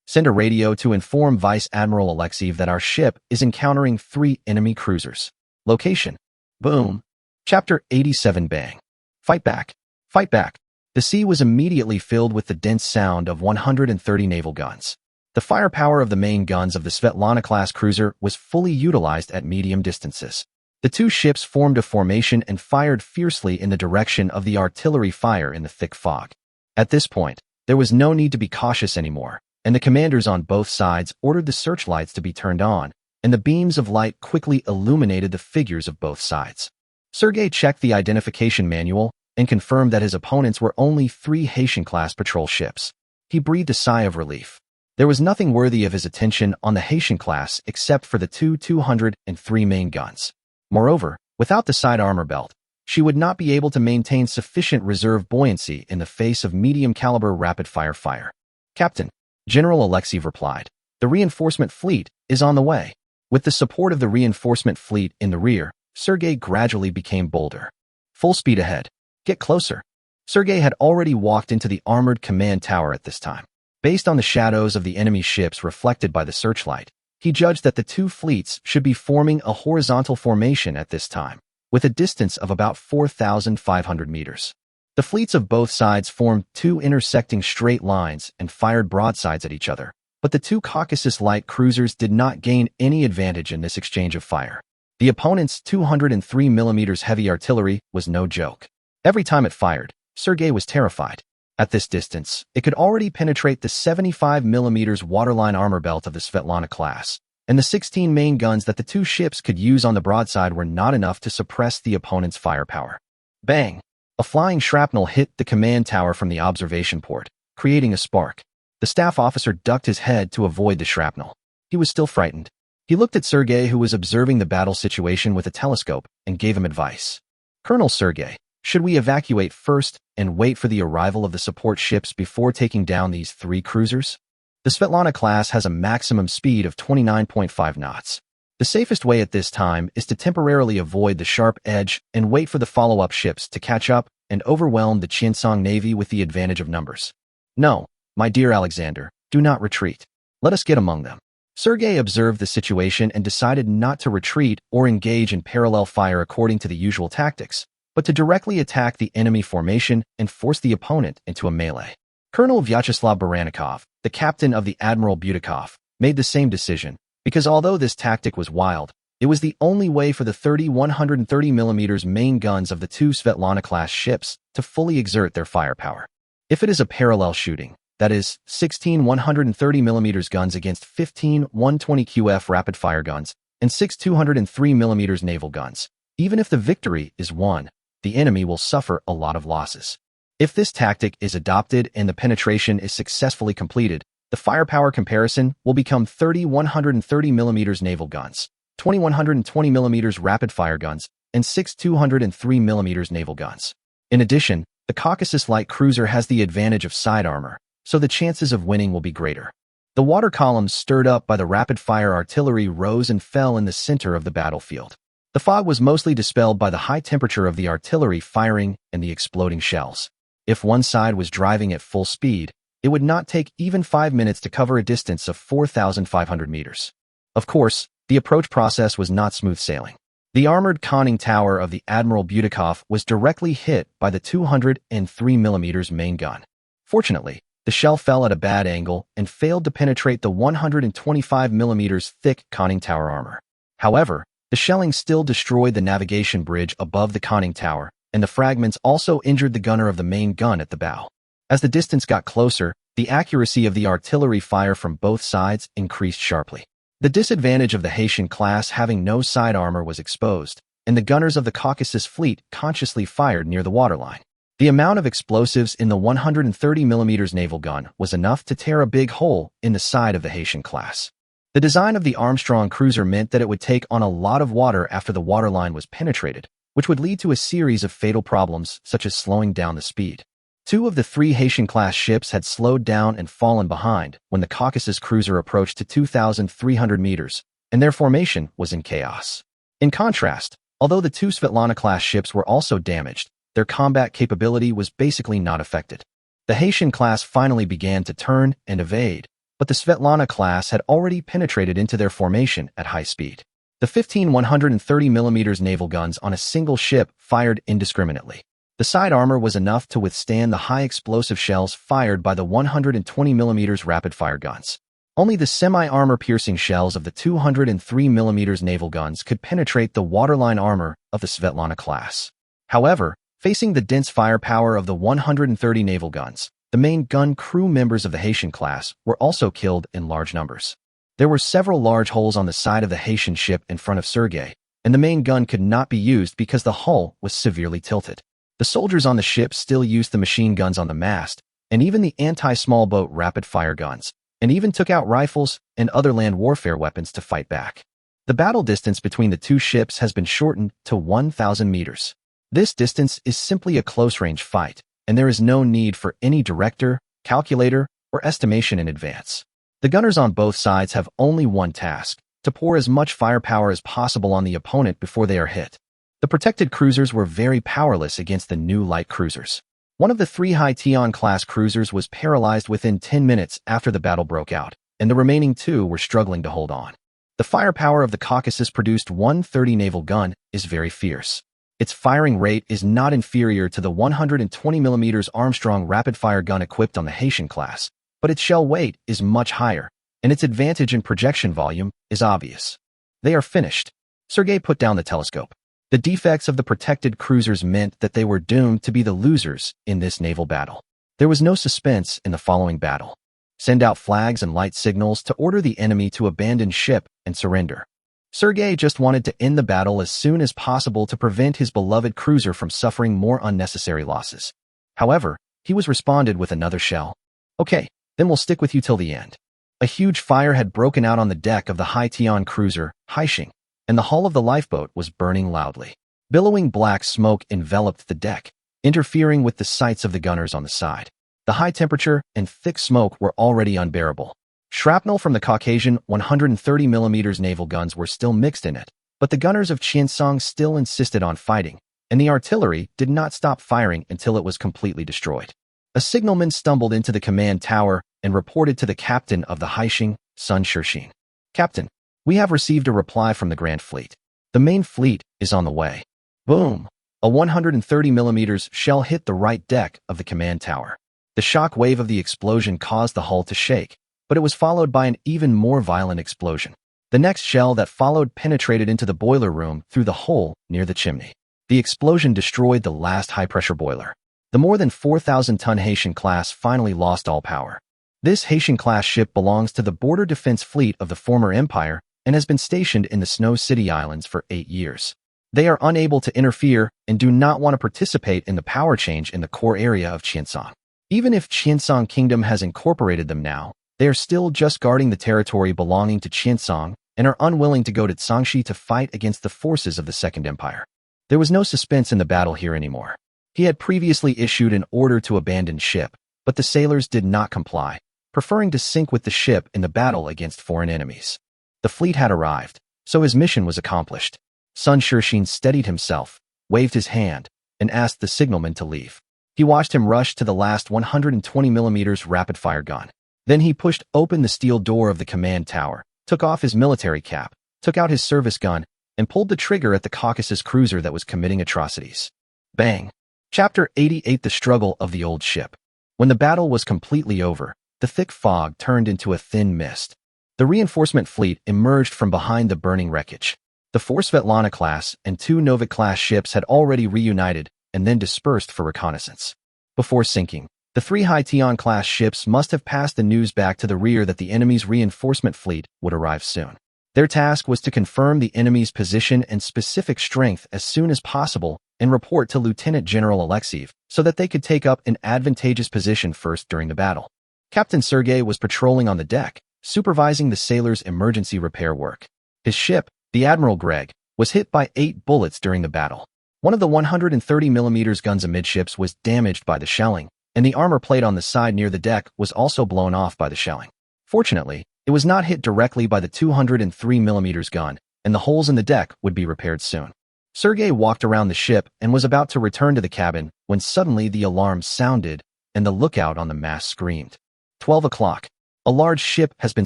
Send a radio to inform Vice Admiral Alexeev that our ship is encountering 3 enemy cruisers. Location. Boom. Chapter 87 Bang. Fight back. Fight back. The sea was immediately filled with the dense sound of 130 naval guns. The firepower of the main guns of the Svetlana-class cruiser was fully utilized at medium distances. The 2 ships formed a formation and fired fiercely in the direction of the artillery fire in the thick fog. At this point, there was no need to be cautious anymore, and the commanders on both sides ordered the searchlights to be turned on, and the beams of light quickly illuminated the figures of both sides. Sergei checked the identification manual and confirmed that his opponents were only 3 Haitian-class patrol ships. He breathed a sigh of relief. There was nothing worthy of his attention on the Haitian class except for the 2 203 main guns. Moreover, without the side armor belt, she would not be able to maintain sufficient reserve buoyancy in the face of medium-caliber rapid-fire fire. Captain, General Alexeev replied, the reinforcement fleet is on the way. With the support of the reinforcement fleet in the rear, Sergei gradually became bolder. Full speed ahead. Get closer. Sergei had already walked into the armored command tower at this time. Based on the shadows of the enemy ships reflected by the searchlight, he judged that the two fleets should be forming a horizontal formation at this time, with a distance of about 4,500 meters. The fleets of both sides formed two intersecting straight lines and fired broadsides at each other, but the two Caucasus light cruisers did not gain any advantage in this exchange of fire. The opponent's 203 mm heavy artillery was no joke. Every time it fired, Sergei was terrified. At this distance, it could already penetrate the 75 mm waterline armor belt of the Svetlana class, and the 16 main guns that the two ships could use on the broadside were not enough to suppress the opponent's firepower. Bang! A flying shrapnel hit the command tower from the observation port, creating a spark. The staff officer ducked his head to avoid the shrapnel. He was still frightened. He looked at Sergei, who was observing the battle situation with a telescope, and gave him advice. Colonel Sergei, should we evacuate first and wait for the arrival of the support ships before taking down these three cruisers? The Svetlana class has a maximum speed of 29.5 knots. The safest way at this time is to temporarily avoid the sharp edge and wait for the follow-up ships to catch up and overwhelm the Qiancang Navy with the advantage of numbers. No, my dear Alexander, do not retreat. Let us get among them. Sergei observed the situation and decided not to retreat or engage in parallel fire according to the usual tactics, but to directly attack the enemy formation and force the opponent into a melee. Colonel Vyacheslav Baranikov, the captain of the Admiral Butikov, made the same decision, because although this tactic was wild, it was the only way for the 130 mm main guns of the two Svetlana-class ships to fully exert their firepower. If it is a parallel shooting, that is, 16 130 mm guns against 15 120 QF rapid-fire guns and 6 203 mm naval guns, even if the victory is won, the enemy will suffer a lot of losses. If this tactic is adopted and the penetration is successfully completed, the firepower comparison will become 30 130 mm naval guns, 20 120 mm rapid-fire guns, and 6 203 mm naval guns. In addition, the Caucasus light cruiser has the advantage of side armor, so the chances of winning will be greater. The water columns stirred up by the rapid-fire artillery rose and fell in the center of the battlefield. The fog was mostly dispelled by the high temperature of the artillery firing and the exploding shells. If one side was driving at full speed, it would not take even 5 minutes to cover a distance of 4,500 meters. Of course, the approach process was not smooth sailing. The armored conning tower of the Admiral Butikov was directly hit by the 203 mm main gun. Fortunately, the shell fell at a bad angle and failed to penetrate the 125 mm thick conning tower armor. However, the shelling still destroyed the navigation bridge above the conning tower, and the fragments also injured the gunner of the main gun at the bow. As the distance got closer, the accuracy of the artillery fire from both sides increased sharply. The disadvantage of the Haitian class having no side armor was exposed, and the gunners of the Caucasus fleet consciously fired near the waterline. The amount of explosives in the 130 mm naval gun was enough to tear a big hole in the side of the Haitian class. The design of the Armstrong cruiser meant that it would take on a lot of water after the waterline was penetrated, which would lead to a series of fatal problems such as slowing down the speed. 2 of the 3 Haitian-class ships had slowed down and fallen behind when the Caucasus cruiser approached to 2,300 meters, and their formation was in chaos. In contrast, although the 2 Svetlana-class ships were also damaged, their combat capability was basically not affected. The Haitian class finally began to turn and evade, but the Svetlana class had already penetrated into their formation at high speed. The 15 130 mm naval guns on a single ship fired indiscriminately. The side armor was enough to withstand the high explosive shells fired by the 120 mm rapid-fire guns. Only the semi-armor-piercing shells of the 203 mm naval guns could penetrate the waterline armor of the Svetlana class. However, facing the dense firepower of the 130 naval guns, the main gun crew members of the Haitian class were also killed in large numbers. There were several large holes on the side of the Haitian ship in front of Sergei, and the main gun could not be used because the hull was severely tilted. The soldiers on the ship still used the machine guns on the mast, and even the anti-small boat rapid-fire guns, and even took out rifles and other land warfare weapons to fight back. The battle distance between the 2 ships has been shortened to 1,000 meters. This distance is simply a close-range fight, and there is no need for any director, calculator, or estimation in advance. The gunners on both sides have only one task, to pour as much firepower as possible on the opponent before they are hit. The protected cruisers were very powerless against the new light cruisers. One of the 3 Haitian-class cruisers was paralyzed within 10 minutes after the battle broke out, and the remaining 2 were struggling to hold on. The firepower of the Caucasus-produced 130 naval gun is very fierce. Its firing rate is not inferior to the 120mm Armstrong rapid-fire gun equipped on the Haitian class, but its shell weight is much higher, and its advantage in projection volume is obvious. They are finished. Sergei put down the telescope. The defects of the protected cruisers meant that they were doomed to be the losers in this naval battle. There was no suspense in the following battle. Send out flags and light signals to order the enemy to abandon ship and surrender. Sergei just wanted to end the battle as soon as possible to prevent his beloved cruiser from suffering more unnecessary losses. However, he was responded with another shell. Okay, then we'll stick with you till the end. A huge fire had broken out on the deck of the Haitian cruiser, Haixing, and the hull of the lifeboat was burning loudly. Billowing black smoke enveloped the deck, interfering with the sights of the gunners on the side. The high temperature and thick smoke were already unbearable. Shrapnel from the Caucasian 130mm naval guns were still mixed in it, but the gunners of Qiancang still insisted on fighting, and the artillery did not stop firing until it was completely destroyed. A signalman stumbled into the command tower and reported to the captain of the Haixing, Sun Shirshin. Captain, we have received a reply from the Grand Fleet. The main fleet is on the way. Boom! A 130mm shell hit the right deck of the command tower. The shock wave of the explosion caused the hull to shake, but it was followed by an even more violent explosion. The next shell that followed penetrated into the boiler room through the hole near the chimney. The explosion destroyed the last high-pressure boiler. The more than 4,000-ton Haitian class finally lost all power. This Haitian-class ship belongs to the border defense fleet of the former empire and has been stationed in the Snow City Islands for 8 years. They are unable to interfere and do not want to participate in the power change in the core area of Qiancang. Even if Qiancang Kingdom has incorporated them now, they are still just guarding the territory belonging to Qiancang and are unwilling to go to Zhangxi to fight against the forces of the Second Empire. There was no suspense in the battle here anymore. He had previously issued an order to abandon ship, but the sailors did not comply, preferring to sink with the ship in the battle against foreign enemies. The fleet had arrived, so his mission was accomplished. Sun Shirshin steadied himself, waved his hand, and asked the signalman to leave. He watched him rush to the last 120mm rapid-fire gun. Then he pushed open the steel door of the command tower, took off his military cap, took out his service gun, and pulled the trigger at the Caucasus cruiser that was committing atrocities. Bang! Chapter 88: The Struggle of the Old Ship. When the battle was completely over, the thick fog turned into a thin mist. The reinforcement fleet emerged from behind the burning wreckage. The 4 Svetlana class and 2 Novik class ships had already reunited and then dispersed for reconnaissance. Before sinking, the 3 Haitian class ships must have passed the news back to the rear that the enemy's reinforcement fleet would arrive soon. Their task was to confirm the enemy's position and specific strength as soon as possible and report to Lieutenant General Alexeyev so that they could take up an advantageous position first during the battle. Captain Sergei was patrolling on the deck, supervising the sailors' emergency repair work. His ship, the Admiral Greg, was hit by 8 bullets during the battle. One of the 130mm guns amidships was damaged by the shelling, and the armor plate on the side near the deck was also blown off by the shelling. Fortunately, it was not hit directly by the 203mm gun, and the holes in the deck would be repaired soon. Sergei walked around the ship and was about to return to the cabin when suddenly the alarm sounded and the lookout on the mast screamed. 12 o'clock. A large ship has been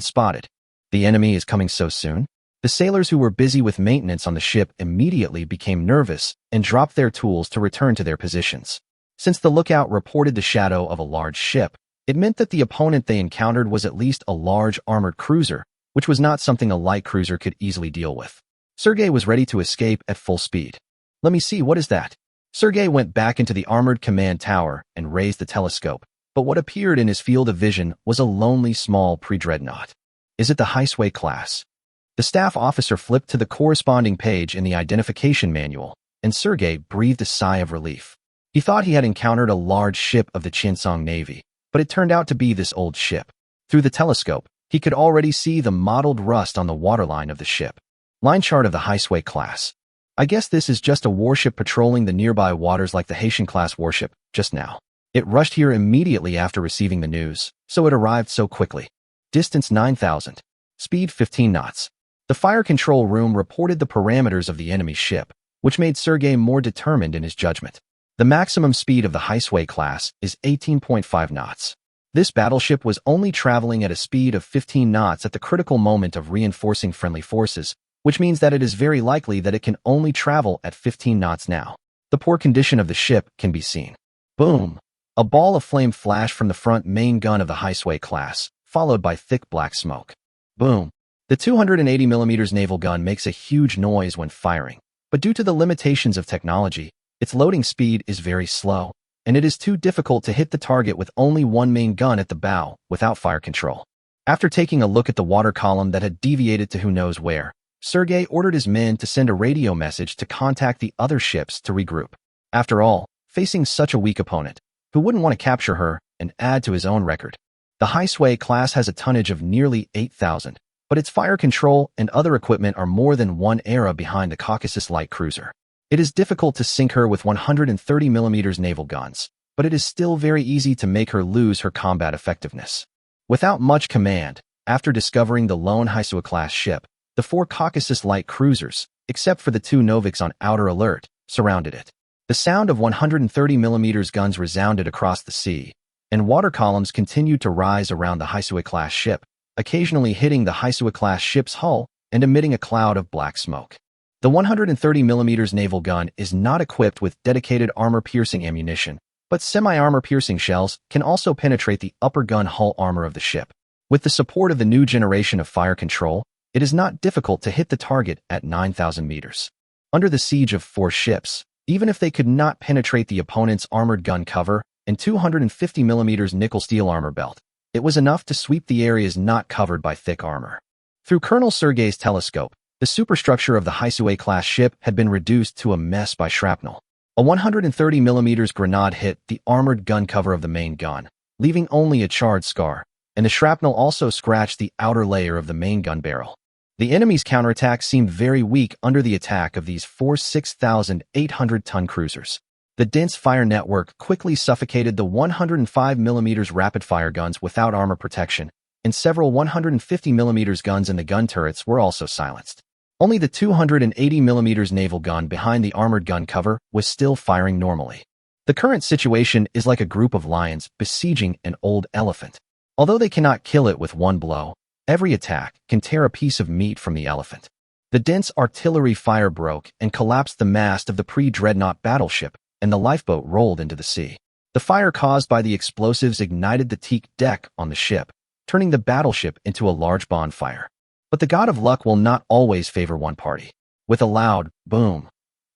spotted. The enemy is coming so soon? The sailors who were busy with maintenance on the ship immediately became nervous and dropped their tools to return to their positions. Since the lookout reported the shadow of a large ship, it meant that the opponent they encountered was at least a large armored cruiser, which was not something a light cruiser could easily deal with. Sergei was ready to escape at full speed. Let me see, what is that? Sergei went back into the armored command tower and raised the telescope, but what appeared in his field of vision was a lonely small pre-dreadnought. Is it the Haisui class? The staff officer flipped to the corresponding page in the identification manual, and Sergei breathed a sigh of relief. He thought he had encountered a large ship of the Qiancang Navy, but it turned out to be this old ship. Through the telescope, he could already see the mottled rust on the waterline of the ship. Line chart of the Haisui class. I guess this is just a warship patrolling the nearby waters like the Haitian-class warship, just now. It rushed here immediately after receiving the news, so it arrived so quickly. Distance 9,000. Speed 15 knots. The fire control room reported the parameters of the enemy ship, which made Sergei more determined in his judgment. The maximum speed of the Haisui class is 18.5 knots. This battleship was only traveling at a speed of 15 knots at the critical moment of reinforcing friendly forces, which means that it is very likely that it can only travel at 15 knots now. The poor condition of the ship can be seen. Boom! A ball of flame flashed from the front main gun of the Haisui class, followed by thick black smoke. Boom! The 280mm naval gun makes a huge noise when firing, but due to the limitations of technology, its loading speed is very slow, and it is too difficult to hit the target with only one main gun at the bow without fire control. After taking a look at the water column that had deviated to who knows where, Sergei ordered his men to send a radio message to contact the other ships to regroup. After all, facing such a weak opponent, who wouldn't want to capture her and add to his own record? The Haisui class has a tonnage of nearly 8,000, but its fire control and other equipment are more than one era behind the Caucasus light cruiser. It is difficult to sink her with 130mm naval guns, but it is still very easy to make her lose her combat effectiveness. Without much command, after discovering the lone Haisui-class ship, the 4 Caucasus light cruisers, except for the 2 Noviks on outer alert, surrounded it. The sound of 130mm guns resounded across the sea, and water columns continued to rise around the Haisui-class ship, occasionally hitting the Haisui-class ship's hull and emitting a cloud of black smoke. The 130mm naval gun is not equipped with dedicated armor-piercing ammunition, but semi-armor-piercing shells can also penetrate the upper gun hull armor of the ship. With the support of the new generation of fire control, it is not difficult to hit the target at 9,000 meters. Under the siege of 4 ships, even if they could not penetrate the opponent's armored gun cover and 250mm nickel steel armor belt, it was enough to sweep the areas not covered by thick armor. Through Colonel Sergei's telescope, the superstructure of the Haisui-class ship had been reduced to a mess by shrapnel. A 130mm grenade hit the armored gun cover of the main gun, leaving only a charred scar, and the shrapnel also scratched the outer layer of the main gun barrel. The enemy's counterattack seemed very weak under the attack of these 4 6,800-ton cruisers. The dense fire network quickly suffocated the 105mm rapid-fire guns without armor protection, and several 150mm guns in the gun turrets were also silenced. Only the 280mm naval gun behind the armored gun cover was still firing normally. The current situation is like a group of lions besieging an old elephant. Although they cannot kill it with one blow, every attack can tear a piece of meat from the elephant. The dense artillery fire broke and collapsed the mast of the pre-dreadnought battleship, and the lifeboat rolled into the sea. The fire caused by the explosives ignited the teak deck on the ship, turning the battleship into a large bonfire. But the god of luck will not always favor one party. With a loud boom,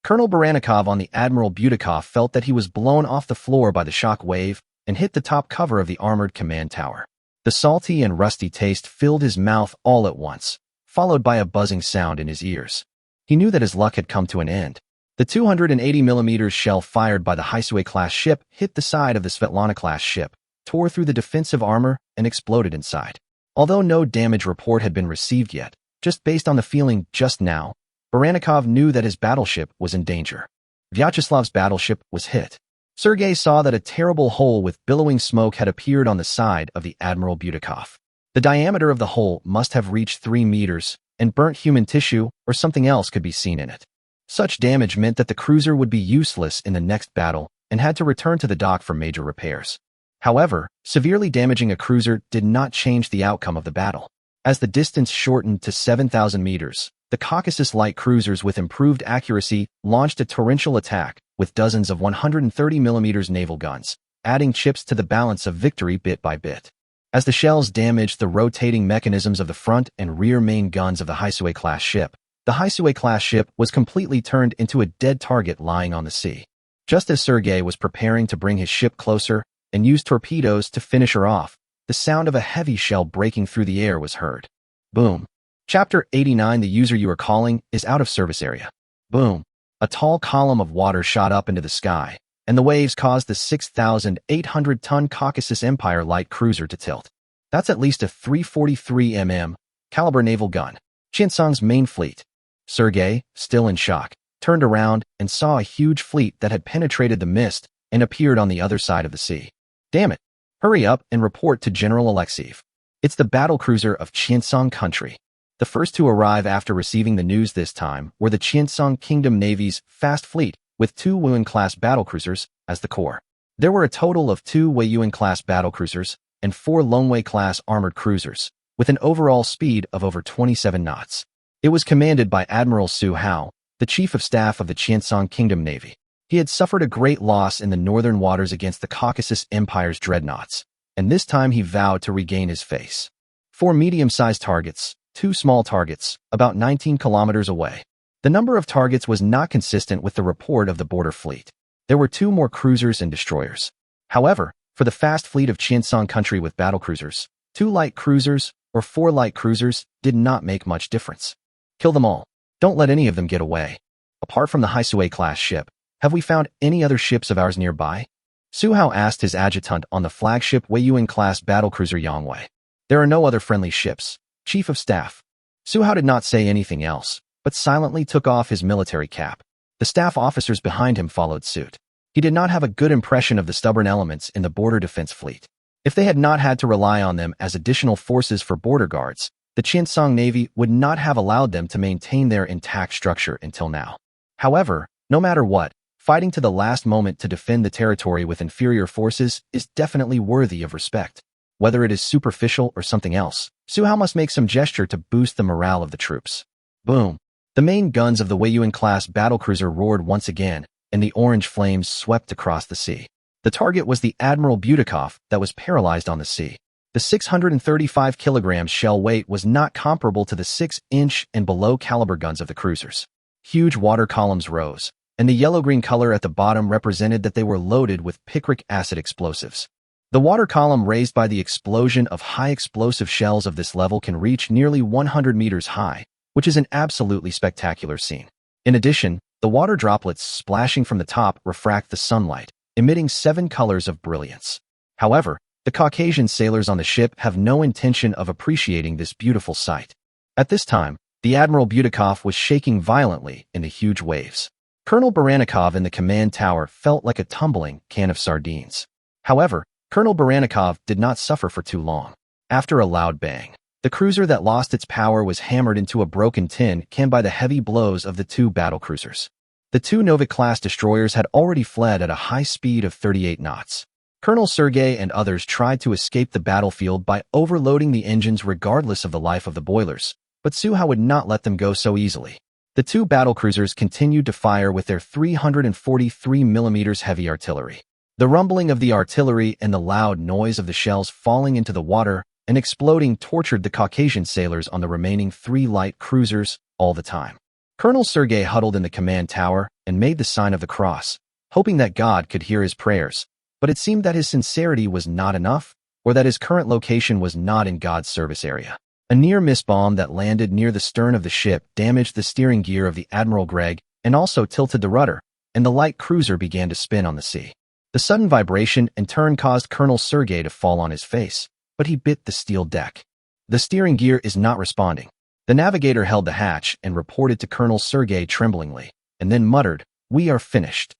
Colonel Barannikov on the Admiral Butikov felt that he was blown off the floor by the shock wave and hit the top cover of the armored command tower. The salty and rusty taste filled his mouth all at once, followed by a buzzing sound in his ears. He knew that his luck had come to an end. The 280mm shell fired by the Haisui-class ship hit the side of the Svetlana-class ship, tore through the defensive armor, and exploded inside. Although no damage report had been received yet, just based on the feeling just now, Barannikov knew that his battleship was in danger. Vyacheslav's battleship was hit. Sergei saw that a terrible hole with billowing smoke had appeared on the side of the Admiral Butikov. The diameter of the hole must have reached 3 meters, and burnt human tissue or something else could be seen in it. Such damage meant that the cruiser would be useless in the next battle and had to return to the dock for major repairs. However, severely damaging a cruiser did not change the outcome of the battle. As the distance shortened to 7,000 meters, the Caucasus light cruisers with improved accuracy launched a torrential attack with dozens of 130mm naval guns, adding chips to the balance of victory bit by bit. As the shells damaged the rotating mechanisms of the front and rear main guns of the Haisui-class ship, the Haisui-class ship was completely turned into a dead target lying on the sea. Just as Sergei was preparing to bring his ship closer and use torpedoes to finish her off, the sound of a heavy shell breaking through the air was heard. Boom. Chapter 89. The user you are calling is out of service area. Boom. A tall column of water shot up into the sky, and the waves caused the 6,800-ton Caucasus Empire light cruiser to tilt. That's at least a 343 mm caliber naval gun, Qiancang's main fleet. Sergei, still in shock, turned around and saw a huge fleet that had penetrated the mist and appeared on the other side of the sea. Damn it. Hurry up and report to General Alexeyev. It's the battlecruiser of Qiancang country. The first to arrive after receiving the news this time were the Qiancang Kingdom Navy's fast fleet with 2 Weiyuan-class battlecruisers as the core. There were a total of 2 Weiyuan-class battlecruisers and 4 Longwei-class armored cruisers, with an overall speed of over 27 knots. It was commanded by Admiral Su Hao, the Chief of Staff of the Qiancang Kingdom Navy. He had suffered a great loss in the northern waters against the Caucasus Empire's dreadnoughts, and this time he vowed to regain his face. 4 medium-sized targets, 2 small targets, about 19 kilometers away. The number of targets was not consistent with the report of the border fleet. There were 2 more cruisers and destroyers. However, for the fast fleet of Qiancang country with battlecruisers, 2 light cruisers or 4 light cruisers did not make much difference. Kill them all. Don't let any of them get away. Apart from the Haisui-class ship, have we found any other ships of ours nearby? Su Hao asked his adjutant on the flagship Weiyuan-class battlecruiser Yangwei. There are no other friendly ships, Chief of Staff. Su Hao did not say anything else, but silently took off his military cap. The staff officers behind him followed suit. He did not have a good impression of the stubborn elements in the border defense fleet. If they had not had to rely on them as additional forces for border guards, the Qiancang Navy would not have allowed them to maintain their intact structure until now. However, no matter what, fighting to the last moment to defend the territory with inferior forces is definitely worthy of respect. Whether it is superficial or something else, Su Hao must make some gesture to boost the morale of the troops. Boom! The main guns of the Weiyuan-class battlecruiser roared once again, and the orange flames swept across the sea. The target was the Admiral Butikov that was paralyzed on the sea. The 635 kilograms shell weight was not comparable to the 6-inch and below caliber guns of the cruisers. Huge water columns rose, and the yellow-green color at the bottom represented that they were loaded with picric acid explosives. The water column raised by the explosion of high explosive shells of this level can reach nearly 100 meters high, which is an absolutely spectacular scene. In addition, the water droplets splashing from the top refract the sunlight, emitting 7 colors of brilliance. However, the Caucasian sailors on the ship have no intention of appreciating this beautiful sight. At this time, the Admiral Butikov was shaking violently in the huge waves. Colonel Baranikov in the command tower felt like a tumbling can of sardines. However, Colonel Baranikov did not suffer for too long. After a loud bang, the cruiser that lost its power was hammered into a broken tin can by the heavy blows of the 2 battlecruisers. The 2 Novik-class destroyers had already fled at a high speed of 38 knots. Colonel Sergei and others tried to escape the battlefield by overloading the engines regardless of the life of the boilers, but Su Hao would not let them go so easily. The 2 battlecruisers continued to fire with their 343 mm heavy artillery. The rumbling of the artillery and the loud noise of the shells falling into the water and exploding tortured the Caucasian sailors on the remaining 3 light cruisers all the time. Colonel Sergei huddled in the command tower and made the sign of the cross, hoping that God could hear his prayers, but it seemed that his sincerity was not enough, or that his current location was not in God's service area. A near-miss bomb that landed near the stern of the ship damaged the steering gear of the Admiral Greg and also tilted the rudder, and the light cruiser began to spin on the sea. The sudden vibration in turn caused Colonel Sergei to fall on his face, but he bit the steel deck. The steering gear is not responding. The navigator held the hatch and reported to Colonel Sergei tremblingly, and then muttered, "We are finished."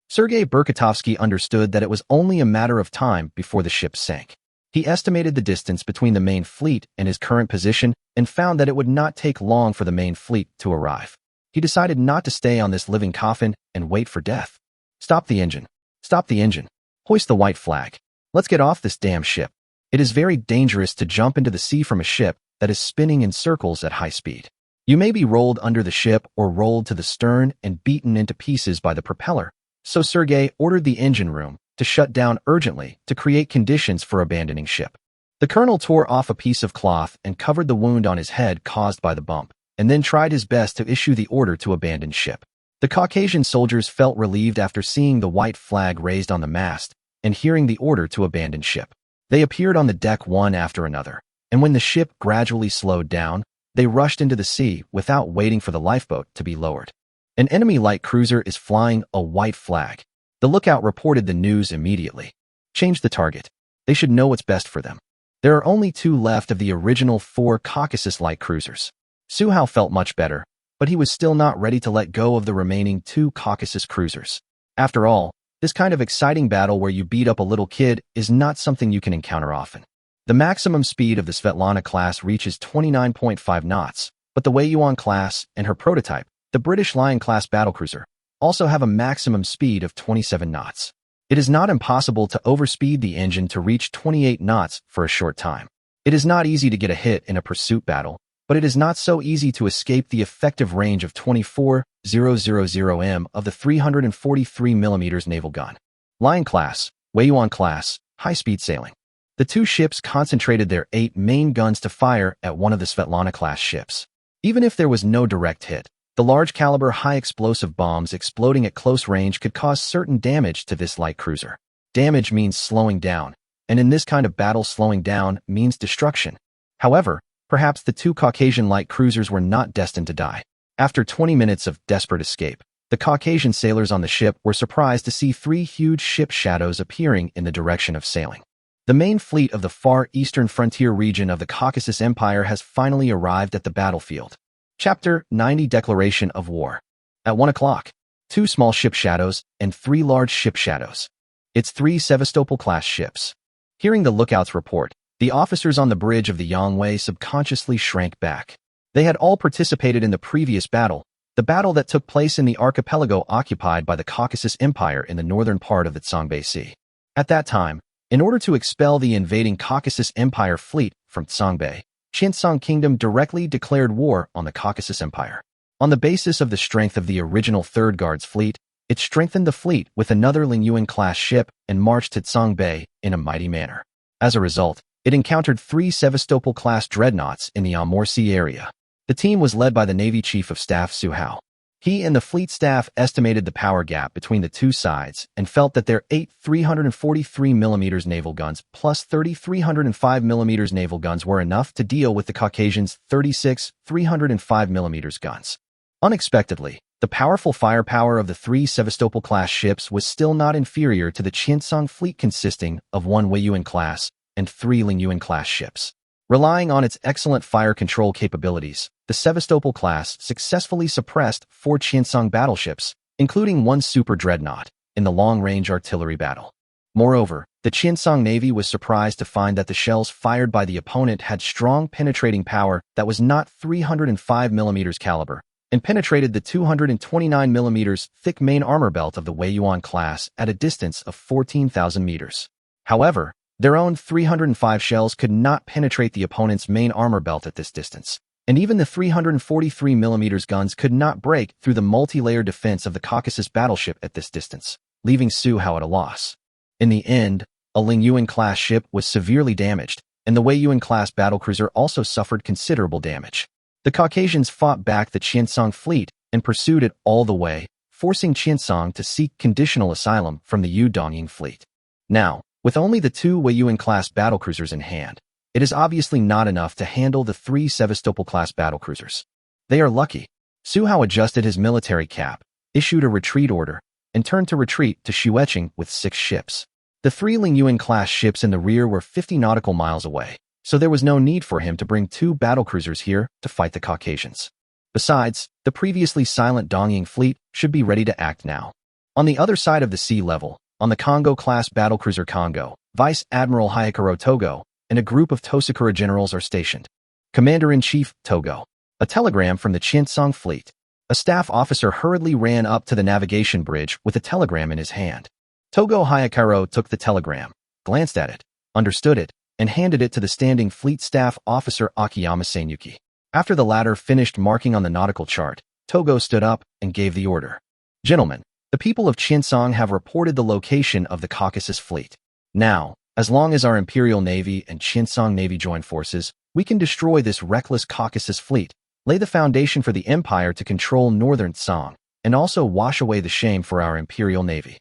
Sergei Burkatovsky understood that it was only a matter of time before the ship sank. He estimated the distance between the main fleet and his current position and found that it would not take long for the main fleet to arrive. He decided not to stay on this living coffin and wait for death. "Stop the engine. Stop the engine. Hoist the white flag. Let's get off this damn ship. It is very dangerous to jump into the sea from a ship that is spinning in circles at high speed. You may be rolled under the ship or rolled to the stern and beaten into pieces by the propeller." So Sergei ordered the engine room to shut down urgently to create conditions for abandoning ship. The colonel tore off a piece of cloth and covered the wound on his head caused by the bump, and then tried his best to issue the order to abandon ship. The Caucasian soldiers felt relieved after seeing the white flag raised on the mast and hearing the order to abandon ship. They appeared on the deck one after another, and when the ship gradually slowed down, they rushed into the sea without waiting for the lifeboat to be lowered. An enemy light cruiser is flying a white flag. The lookout reported the news immediately. Change the target. They should know what's best for them. There are only 2 left of the original 4 Caucasus light cruisers. Su Hao felt much better, but he was still not ready to let go of the remaining 2 Caucasus cruisers. After all, this kind of exciting battle where you beat up a little kid is not something you can encounter often. The maximum speed of the Svetlana class reaches 29.5 knots, but the Wei Yuan class and her prototype, the British Lion-class battlecruiser, also have a maximum speed of 27 knots. It is not impossible to overspeed the engine to reach 28 knots for a short time. It is not easy to get a hit in a pursuit battle, but it is not so easy to escape the effective range of 24,000 m of the 343 mm naval gun. Lion class, Wei Yuan class, high-speed sailing. The two ships concentrated their 8 main guns to fire at one of the Svetlana-class ships. Even if there was no direct hit, the large-caliber high-explosive bombs exploding at close range could cause certain damage to this light cruiser. Damage means slowing down, and in this kind of battle slowing down means destruction. However, perhaps the two Caucasian light cruisers were not destined to die. After 20 minutes of desperate escape, the Caucasian sailors on the ship were surprised to see 3 huge ship shadows appearing in the direction of sailing. The main fleet of the far eastern frontier region of the Caucasus Empire has finally arrived at the battlefield. Chapter 90 Declaration of War. At 1 o'clock, 2 small ship shadows and 3 large ship shadows. It's 3 Sevastopol-class ships. Hearing the lookout's report, the officers on the bridge of the Yangwei subconsciously shrank back. They had all participated in the previous battle, the battle that took place in the archipelago occupied by the Caucasus Empire in the northern part of the Tsangbe Sea. At that time, in order to expel the invading Caucasus Empire fleet from Tsangbe, Qiancang Kingdom directly declared war on the Caucasus Empire. On the basis of the strength of the original Third Guards fleet, it strengthened the fleet with another Lingyuan-class ship and marched to Tsangbe in a mighty manner. As a result, it encountered 3 Sevastopol-class dreadnoughts in the Amur Sea area. The team was led by the Navy Chief of Staff Su Hao. He and the fleet staff estimated the power gap between the two sides and felt that their 8 343 mm naval guns plus 30 305 mm naval guns were enough to deal with the Caucasians' 36 305 mm guns. Unexpectedly, the powerful firepower of the 3 Sevastopol-class ships was still not inferior to the Qiancang fleet consisting of 1 Weiyuan class and 3 Lingyuan-class ships. Relying on its excellent fire control capabilities, the Sevastopol class successfully suppressed 4 Qiancang battleships, including 1 super dreadnought, in the long-range artillery battle. Moreover, the Qiancang Navy was surprised to find that the shells fired by the opponent had strong penetrating power that was not 305 mm caliber, and penetrated the 229 mm thick main armor belt of the Wei Yuan class at a distance of 14,000 meters. However, their own 305 shells could not penetrate the opponent's main armor belt at this distance, and even the 343 mm guns could not break through the multi-layer defense of the Caucasus battleship at this distance, leaving Su Hao at a loss. In the end, a Lingyuan-class ship was severely damaged, and the Wei Yuan-class battlecruiser also suffered considerable damage. The Caucasians fought back the Qiancang fleet and pursued it all the way, forcing Qiancang to seek conditional asylum from the Yu Dongying fleet. Now, with only the 2 Weiyuan-class battlecruisers in hand, it is obviously not enough to handle the 3 Sevastopol-class battlecruisers. They are lucky. Su Hao adjusted his military cap, issued a retreat order, and turned to retreat to Qiancang with 6 ships. The 3 Lingyuan-class ships in the rear were 50 nautical miles away, so there was no need for him to bring 2 battlecruisers here to fight the Caucasians. Besides, the previously silent Dongying fleet should be ready to act now. On the other side of the sea level, on the Congo-class battlecruiser Congo, Vice Admiral Hyakuro Togo and a group of Tosakura generals are stationed. Commander-in-Chief, Togo. A telegram from the Qiancang fleet. A staff officer hurriedly ran up to the navigation bridge with a telegram in his hand. Togo Hyakuro took the telegram, glanced at it, understood it, and handed it to the standing fleet staff officer Akiyama Senyuki. After the latter finished marking on the nautical chart, Togo stood up and gave the order. Gentlemen, the people of Qiancang have reported the location of the Caucasus fleet. Now, as long as our Imperial Navy and Qiancang Navy join forces, we can destroy this reckless Caucasus fleet, lay the foundation for the Empire to control northern Tsang, and also wash away the shame for our Imperial Navy.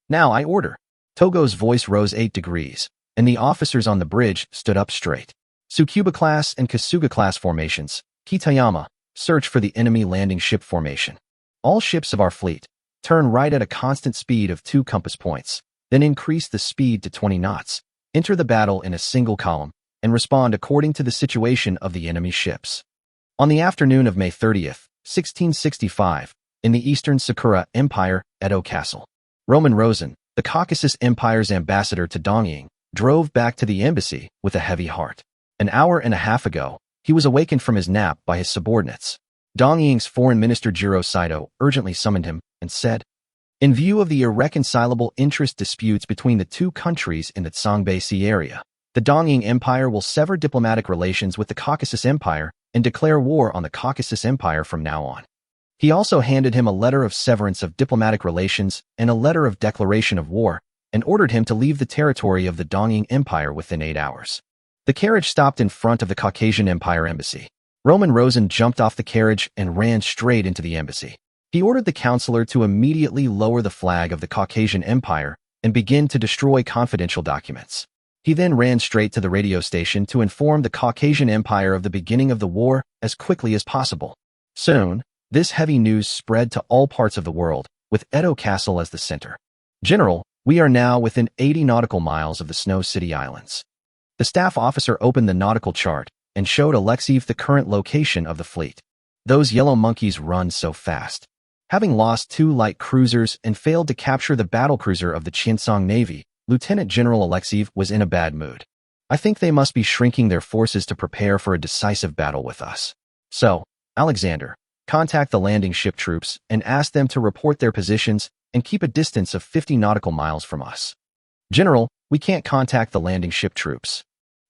Now I order. Togo's voice rose 8 degrees, and the officers on the bridge stood up straight. Tsukuba-class and Kasuga-class formations, Kitayama, search for the enemy landing ship formation. All ships of our fleet, turn right at a constant speed of 2 compass points, then increase the speed to 20 knots, enter the battle in a single column, and respond according to the situation of the enemy ships. On the afternoon of May 30th, 1665, in the eastern Sakura Empire, Edo Castle, Roman Rosen, the Caucasus Empire's ambassador to Dongying, drove back to the embassy with a heavy heart. An hour and a half ago, he was awakened from his nap by his subordinates. Dongying's foreign minister Jiro Saito urgently summoned him and said, "In view of the irreconcilable interest disputes between the two countries in the Qiancang Sea area, the Dongying Empire will sever diplomatic relations with the Caucasus Empire and declare war on the Caucasus Empire from now on." He also handed him a letter of severance of diplomatic relations and a letter of declaration of war, and ordered him to leave the territory of the Dongying Empire within 8 hours. The carriage stopped in front of the Caucasian Empire embassy. Roman Rosen jumped off the carriage and ran straight into the embassy. He ordered the counselor to immediately lower the flag of the Caucasian Empire and begin to destroy confidential documents. He then ran straight to the radio station to inform the Caucasian Empire of the beginning of the war as quickly as possible. Soon, this heavy news spread to all parts of the world, with Edo Castle as the center. "General, we are now within 80 nautical miles of the Snow City Islands." The staff officer opened the nautical chart and showed Alexeyev the current location of the fleet. "Those yellow monkeys run so fast." Having lost 2 light cruisers and failed to capture the battlecruiser of the Qiancang Navy, Lieutenant General Alexeyev was in a bad mood. "I think they must be shrinking their forces to prepare for a decisive battle with us. So, Alexander, contact the landing ship troops and ask them to report their positions and keep a distance of 50 nautical miles from us." "General, we can't contact the landing ship troops."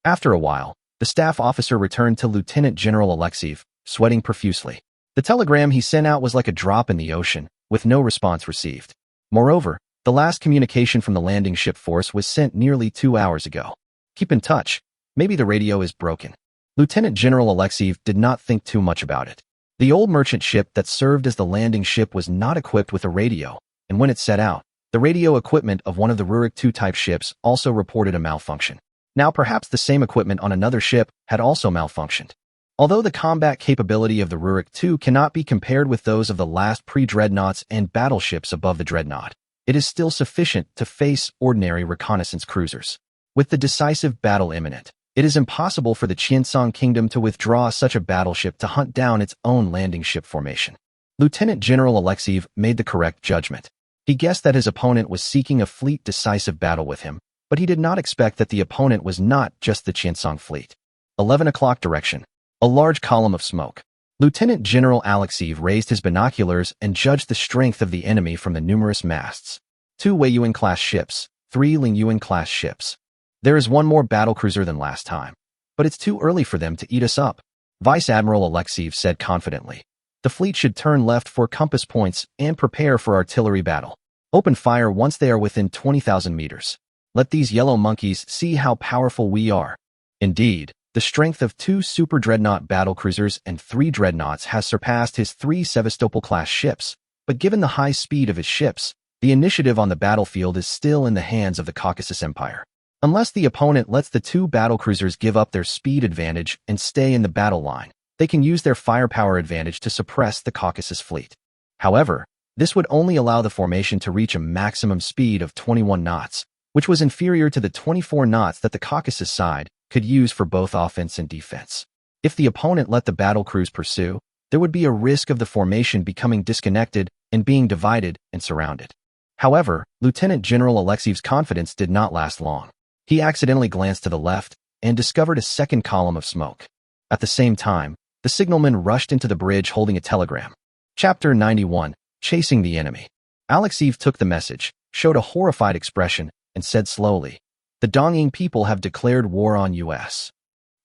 After a while, the staff officer returned to Lieutenant General Alexeyev, sweating profusely. The telegram he sent out was like a drop in the ocean, with no response received. Moreover, the last communication from the landing ship force was sent nearly 2 hours ago. "Keep in touch. Maybe the radio is broken." Lieutenant General Alexeyev did not think too much about it. The old merchant ship that served as the landing ship was not equipped with a radio, and when it set out, the radio equipment of one of the Rurik II type ships also reported a malfunction. Now perhaps the same equipment on another ship had also malfunctioned. Although the combat capability of the Rurik II cannot be compared with those of the last pre-dreadnoughts and battleships above the dreadnought, it is still sufficient to face ordinary reconnaissance cruisers. With the decisive battle imminent, it is impossible for the Qiancang Kingdom to withdraw such a battleship to hunt down its own landing ship formation. Lieutenant General Alexeyev made the correct judgment. He guessed that his opponent was seeking a fleet decisive battle with him, but he did not expect that the opponent was not just the Qiancang fleet. 11 o'clock direction. A large column of smoke. Lieutenant General Alexeyev raised his binoculars and judged the strength of the enemy from the numerous masts. 2 Weiyuan-class ships, 3 Lingyuan-class ships. There is one more battlecruiser than last time, but it's too early for them to eat us up, Vice Admiral Alexeyev said confidently. The fleet should turn left for compass points and prepare for artillery battle. Open fire once they are within 20,000 meters. Let these yellow monkeys see how powerful we are. Indeed, the strength of 2 super dreadnought battlecruisers and 3 dreadnoughts has surpassed his 3 Sevastopol-class ships, but given the high speed of his ships, the initiative on the battlefield is still in the hands of the Caucasus Empire. Unless the opponent lets the 2 battlecruisers give up their speed advantage and stay in the battle line, they can use their firepower advantage to suppress the Caucasus fleet. However, this would only allow the formation to reach a maximum speed of 21 knots, which was inferior to the 24 knots that the Caucasus side could use for both offense and defense. If the opponent let the battle crews pursue, there would be a risk of the formation becoming disconnected and being divided and surrounded. However, Lieutenant General Alexeyev's confidence did not last long. He accidentally glanced to the left and discovered a second column of smoke. At the same time, the signalman rushed into the bridge holding a telegram. Chapter 91, Chasing the Enemy. Alexeyev took the message, showed a horrified expression, and said slowly, "The Dongying people have declared war on US."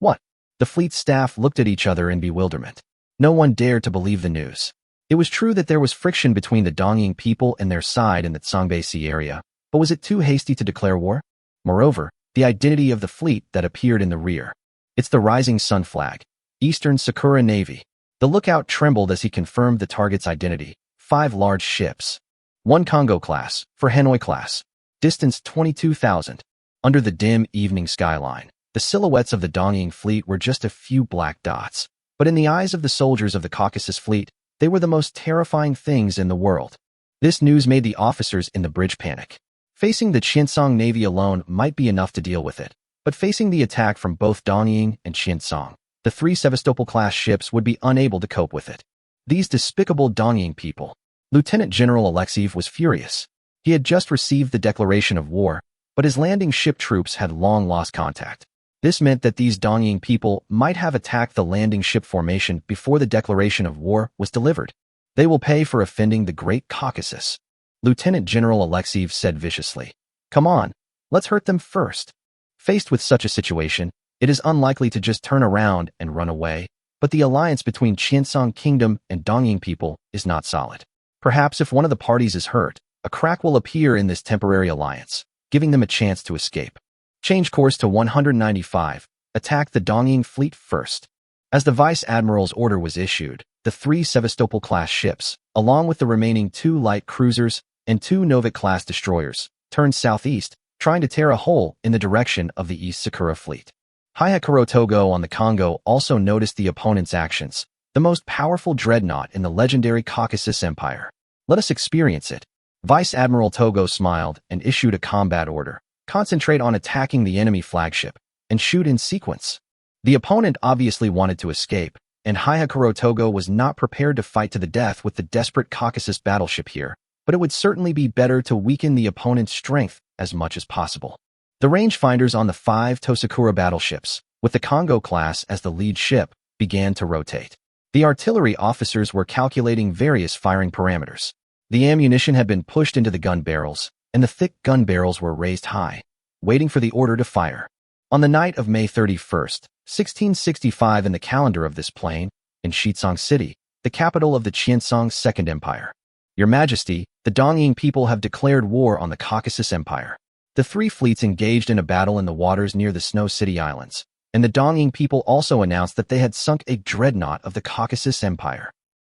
What? The fleet staff looked at each other in bewilderment. No one dared to believe the news. It was true that there was friction between the Dongying people and their side in the Qiancang Sea area, but was it too hasty to declare war? Moreover, the identity of the fleet that appeared in the rear. It's the Rising Sun flag, Eastern Sakura Navy. The lookout trembled as he confirmed the target's identity. 5 large ships. 1 Congo class, for Hanoi class. Distance 22,000. Under the dim evening skyline, the silhouettes of the Dongying fleet were just a few black dots. But in the eyes of the soldiers of the Caucasus fleet, they were the most terrifying things in the world. This news made the officers in the bridge panic. Facing the Qiancang Navy alone might be enough to deal with it, but facing the attack from both Dongying and Qiancang, the 3 Sevastopol-class ships would be unable to cope with it. These despicable Dongying people. Lieutenant General Alexeyev was furious. He had just received the declaration of war, but his landing ship troops had long lost contact. This meant that these Dongying people might have attacked the landing ship formation before the declaration of war was delivered. They will pay for offending the Great Caucasus, Lieutenant General Alexeyev said viciously. Come on, let's hurt them first. Faced with such a situation, it is unlikely to just turn around and run away, but the alliance between Qiancang Kingdom and Dongying people is not solid. Perhaps if one of the parties is hurt, a crack will appear in this temporary alliance, giving them a chance to escape. Change course to 195. Attack the Dongying fleet first. As the Vice Admiral's order was issued, the 3 Sevastopol-class ships, along with the remaining 2 light cruisers and 2 Novik-class destroyers, turned southeast, trying to tear a hole in the direction of the East Sakura fleet. Hyakuro Togo on the Congo also noticed the opponent's actions, the most powerful dreadnought in the legendary Caucasus Empire. Let us experience it. Vice Admiral Togo smiled and issued a combat order. Concentrate on attacking the enemy flagship and shoot in sequence. The opponent obviously wanted to escape, and Hyakuro Togo was not prepared to fight to the death with the desperate Caucasus battleship here, but it would certainly be better to weaken the opponent's strength as much as possible. The rangefinders on the 5 Tosakura battleships, with the Congo class as the lead ship, began to rotate. The artillery officers were calculating various firing parameters. The ammunition had been pushed into the gun barrels, and the thick gun barrels were raised high, waiting for the order to fire. On the night of May 31st, 1665 in the calendar of this plain, in Qiancang City, the capital of the Qiancang Second Empire. Your Majesty, the Dongying people have declared war on the Caucasus Empire. The 3 fleets engaged in a battle in the waters near the Snow City Islands, and the Dongying people also announced that they had sunk a dreadnought of the Caucasus Empire.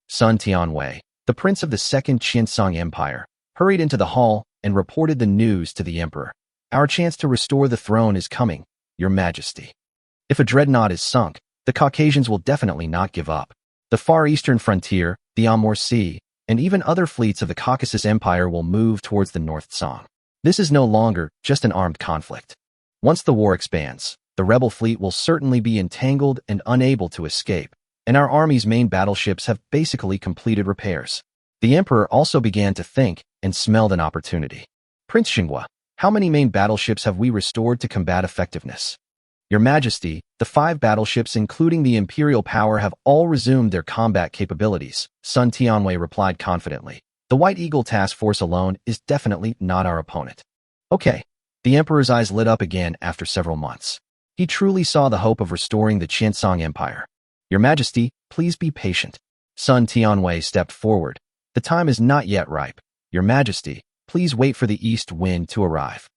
Sun Tianwei, the prince of the Second Qiancang Empire, hurried into the hall and reported the news to the emperor. Our chance to restore the throne is coming, Your Majesty. If a dreadnought is sunk, the Caucasians will definitely not give up. The far eastern frontier, the Amur Sea, and even other fleets of the Caucasus Empire will move towards the North Song. This is no longer just an armed conflict. Once the war expands, the rebel fleet will certainly be entangled and unable to escape, and our army's main battleships have basically completed repairs. The emperor also began to think and smelled an opportunity. Prince Xinghua, how many main battleships have we restored to combat effectiveness? Your Majesty, the 5 battleships including the Imperial Power have all resumed their combat capabilities, Sun Tianwei replied confidently. The White Eagle Task Force alone is definitely not our opponent. Okay. The emperor's eyes lit up again after several months. He truly saw the hope of restoring the Qiancang Empire. Your Majesty, please be patient. Sun Tianwei stepped forward. The time is not yet ripe. Your Majesty, please wait for the east wind to arrive.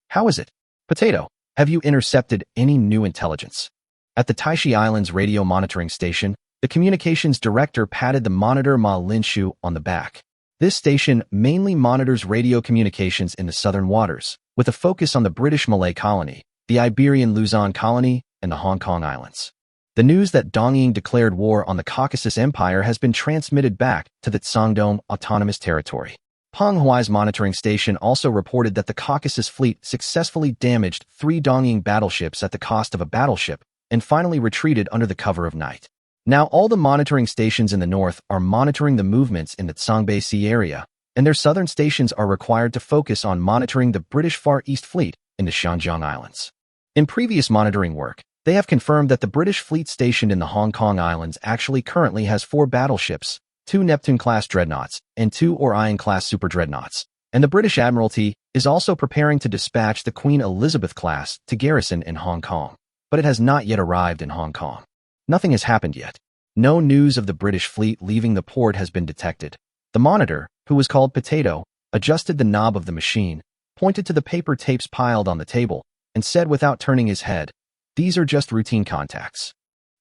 How is it? Potato, have you intercepted any new intelligence? At the Taixi Islands radio monitoring station, the communications director patted the monitor Ma Linshu on the back. This station mainly monitors radio communications in the southern waters, with a focus on the British Malay colony, the Iberian Luzon colony, and the Hong Kong Islands. The news that Dongying declared war on the Caucasus Empire has been transmitted back to the Tsangdong Autonomous Territory. Penghuai's monitoring station also reported that the Caucasus fleet successfully damaged 3 Dongying battleships at the cost of a battleship and finally retreated under the cover of night. Now all the monitoring stations in the north are monitoring the movements in the Tsangbai Sea area, and their southern stations are required to focus on monitoring the British Far East Fleet in the Qianjiang Islands. In previous monitoring work, they have confirmed that the British fleet stationed in the Hong Kong Islands actually currently has 4 battleships, 2 Neptune-class dreadnoughts, and 2 Orion-class super-dreadnoughts, and the British Admiralty is also preparing to dispatch the Queen Elizabeth-class to garrison in Hong Kong, but it has not yet arrived in Hong Kong. Nothing has happened yet. No news of the British fleet leaving the port has been detected. The monitor, who was called Potato, adjusted the knob of the machine, pointed to the paper tapes piled on the table, and said without turning his head, "These are just routine contacts."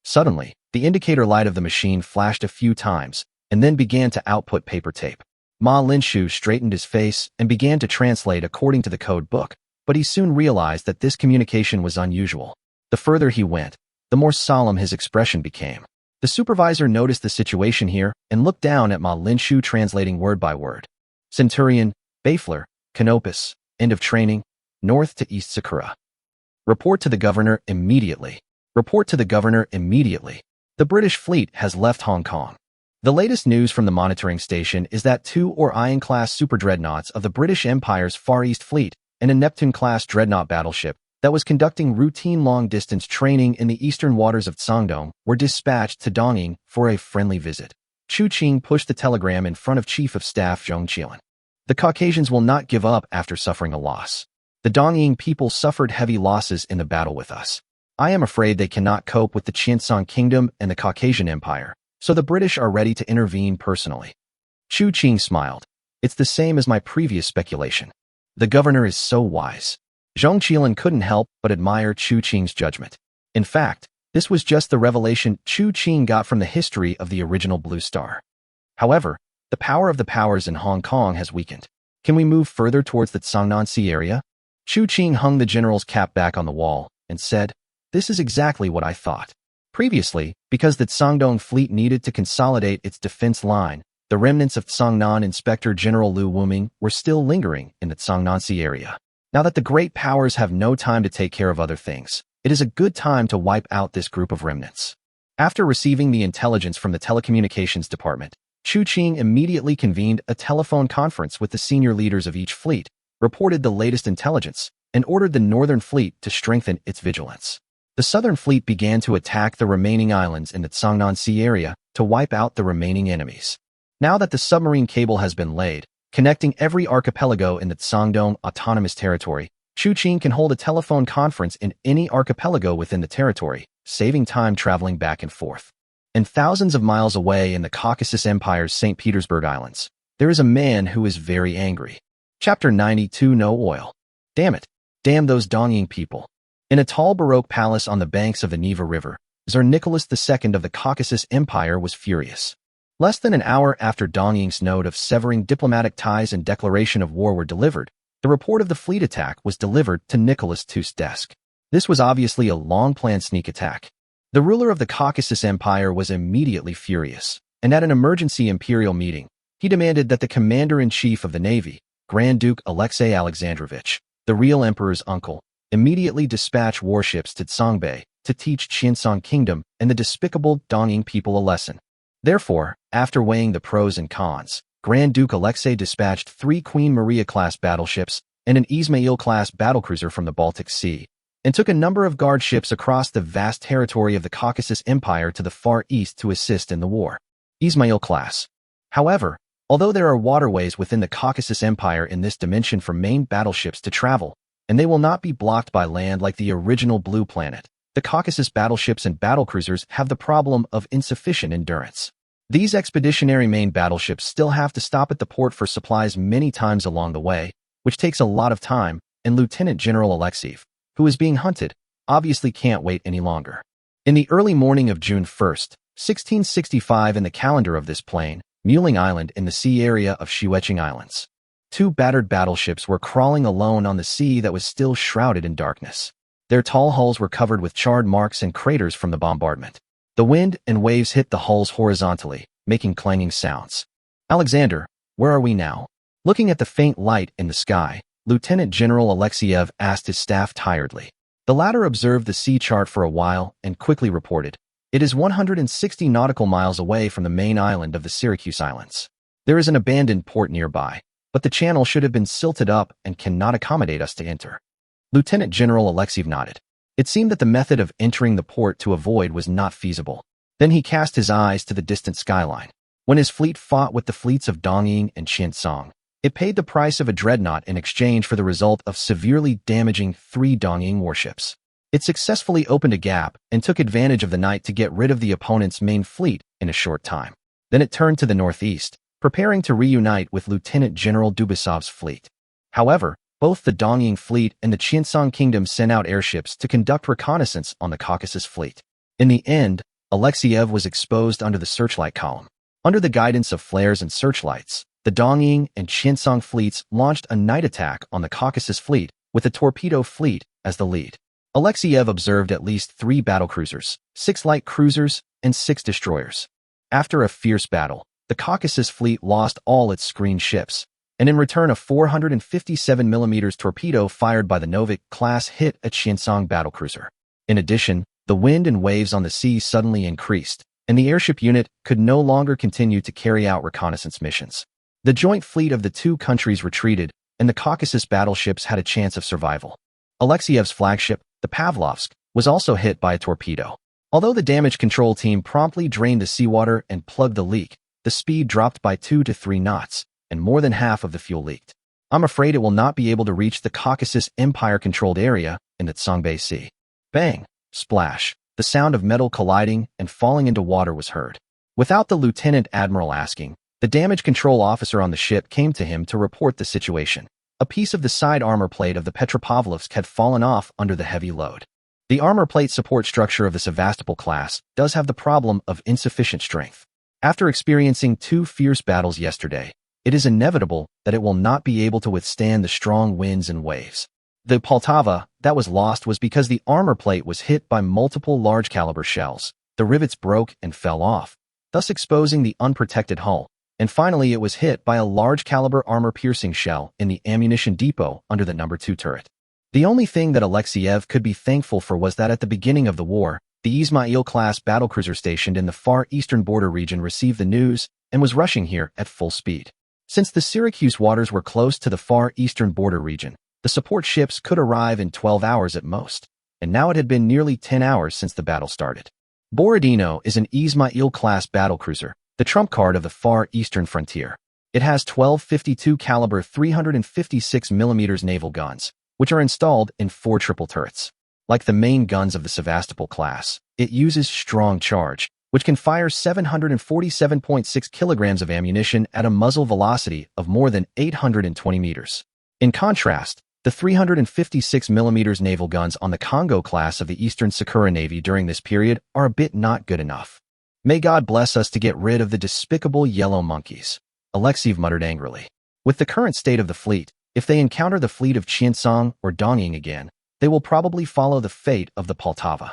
Suddenly, the indicator light of the machine flashed a few times, and then began to output paper tape. Ma Linshu straightened his face and began to translate according to the code book, but he soon realized that this communication was unusual. The further he went, the more solemn his expression became. The supervisor noticed the situation here and looked down at Ma Linshu translating word by word. Centurion, Bayfler, Canopus, end of training, north to East Sakura. Report to the governor immediately. Report to the governor immediately. The British fleet has left Hong Kong. The latest news from the monitoring station is that 2 Orion-class super-dreadnoughts of the British Empire's Far East Fleet and a Neptune-class dreadnought battleship that was conducting routine long-distance training in the eastern waters of Cangdong were dispatched to Dongying for a friendly visit. Chu Qing pushed the telegram in front of Chief of Staff Zhong Qian. The Caucasians will not give up after suffering a loss. The Dongying people suffered heavy losses in the battle with us. I am afraid they cannot cope with the Qiancang Kingdom and the Caucasian Empire, so the British are ready to intervene personally. Chu Qing smiled. It's the same as my previous speculation. The governor is so wise. Zhong Qian couldn't help but admire Chu Qing's judgment. In fact, this was just the revelation Chu Qing got from the history of the original Blue Star. However, the power of the powers in Hong Kong has weakened. Can we move further towards the Cangnan Sea area? Chu Qing hung the general's cap back on the wall and said, "This is exactly what I thought." Previously, because the Cangdong fleet needed to consolidate its defense line, the remnants of Cangnan Inspector General Lu Wuming were still lingering in the Cangnan Sea area. Now that the great powers have no time to take care of other things, it is a good time to wipe out this group of remnants. After receiving the intelligence from the telecommunications department, Chu Qing immediately convened a telephone conference with the senior leaders of each fleet, reported the latest intelligence, and ordered the Northern Fleet to strengthen its vigilance. The Southern Fleet began to attack the remaining islands in the Cangnan Sea area to wipe out the remaining enemies. Now that the submarine cable has been laid, connecting every archipelago in the Cangdong Autonomous Territory, Chu Qing can hold a telephone conference in any archipelago within the territory, saving time traveling back and forth. And thousands of miles away in the Caucasus Empire's St. Petersburg Islands, there is a man who is very angry. Chapter 92 No Oil. Damn it. Damn those Dongying people. In a tall Baroque palace on the banks of the Neva River, Tsar Nicholas II of the Caucasus Empire was furious. Less than an hour after Dongying's note of severing diplomatic ties and declaration of war were delivered, the report of the fleet attack was delivered to Nicholas II's desk. This was obviously a long-planned sneak attack. The ruler of the Caucasus Empire was immediately furious, and at an emergency imperial meeting, he demanded that the commander-in-chief of the navy, Grand Duke Alexei Alexandrovich, the real emperor's uncle, immediately dispatch warships to Songbei to teach Qiancang Kingdom and the despicable Dongying people a lesson. Therefore, after weighing the pros and cons, Grand Duke Alexei dispatched 3 Queen Maria-class battleships and an Ismail-class battlecruiser from the Baltic Sea, and took a number of guard ships across the vast territory of the Caucasus Empire to the Far East to assist in the war. Ismail-class. However, although there are waterways within the Caucasus Empire in this dimension for main battleships to travel, and they will not be blocked by land like the original Blue Planet, the Caucasus battleships and battlecruisers have the problem of insufficient endurance. These expeditionary main battleships still have to stop at the port for supplies many times along the way, which takes a lot of time, and Lieutenant General Alexeyev, who is being hunted, obviously can't wait any longer. In the early morning of June 1st, 1665 in the calendar of this plane, Muling Island in the sea area of Qiancang Islands, 2 battered battleships were crawling alone on the sea that was still shrouded in darkness. Their tall hulls were covered with charred marks and craters from the bombardment. The wind and waves hit the hulls horizontally, making clanging sounds. "Alexander, where are we now?" Looking at the faint light in the sky, Lieutenant General Alexeyev asked his staff tiredly. The latter observed the sea chart for a while and quickly reported, "It is 160 nautical miles away from the main island of the Syracuse Islands. There is an abandoned port nearby, but the channel should have been silted up and cannot accommodate us to enter." Lieutenant General Alexeyev nodded. It seemed that the method of entering the port to avoid was not feasible. Then he cast his eyes to the distant skyline. When his fleet fought with the fleets of Dongying and Qiancang, it paid the price of a dreadnought in exchange for the result of severely damaging 3 Dongying warships. It successfully opened a gap and took advantage of the night to get rid of the opponent's main fleet in a short time. Then it turned to the northeast, preparing to reunite with Lieutenant General Dubasov's fleet. However, both the Dongying fleet and the Qiancang Kingdom sent out airships to conduct reconnaissance on the Caucasus fleet. In the end, Alexeyev was exposed under the searchlight column. Under the guidance of flares and searchlights, the Dongying and Qiancang fleets launched a night attack on the Caucasus fleet with the torpedo fleet as the lead. Alexeyev observed at least 3 battlecruisers, 6 light cruisers, and 6 destroyers. After a fierce battle, the Caucasus fleet lost all its screen ships, and in return a 457mm torpedo fired by the Novik-class hit a Qiancang battlecruiser. In addition, the wind and waves on the sea suddenly increased, and the airship unit could no longer continue to carry out reconnaissance missions. The joint fleet of the 2 countries retreated, and the Caucasus battleships had a chance of survival. Alexiev's flagship, the Pavlovsk, was also hit by a torpedo. Although the damage control team promptly drained the seawater and plugged the leak, the speed dropped by 2 to 3 knots, and more than half of the fuel leaked. I'm afraid it will not be able to reach the Caucasus Empire-controlled area in the Qiancang Sea. Bang! Splash! The sound of metal colliding and falling into water was heard. Without the lieutenant admiral asking, the damage control officer on the ship came to him to report the situation. A piece of the side armor plate of the Petropavlovsk had fallen off under the heavy load. The armor plate support structure of the Sevastopol class does have the problem of insufficient strength. After experiencing 2 fierce battles yesterday, it is inevitable that it will not be able to withstand the strong winds and waves. The Poltava that was lost was because the armor plate was hit by multiple large-caliber shells. The rivets broke and fell off, thus exposing the unprotected hull. And finally, it was hit by a large-caliber armor-piercing shell in the ammunition depot under the No. 2 turret. The only thing that Alexiev could be thankful for was that at the beginning of the war, the Ismail-class battlecruiser stationed in the far eastern border region received the news and was rushing here at full speed. Since the Syracuse waters were close to the far eastern border region, the support ships could arrive in 12 hours at most, and now it had been nearly 10 hours since the battle started. Borodino is an Ismail-class battlecruiser, the trump card of the far eastern frontier. It has 12 .52 caliber 356 mm naval guns, which are installed in 4 triple turrets. Like the main guns of the Sevastopol class, it uses strong charge, which can fire 747.6 kilograms of ammunition at a muzzle velocity of more than 820 meters. In contrast, the 356 mm naval guns on the Congo class of the Eastern Sakura Navy during this period are a bit not good enough. May God bless us to get rid of the despicable yellow monkeys, Alexiev muttered angrily. With the current state of the fleet, if they encounter the fleet of Qiancang or Donying again, they will probably follow the fate of the Poltava.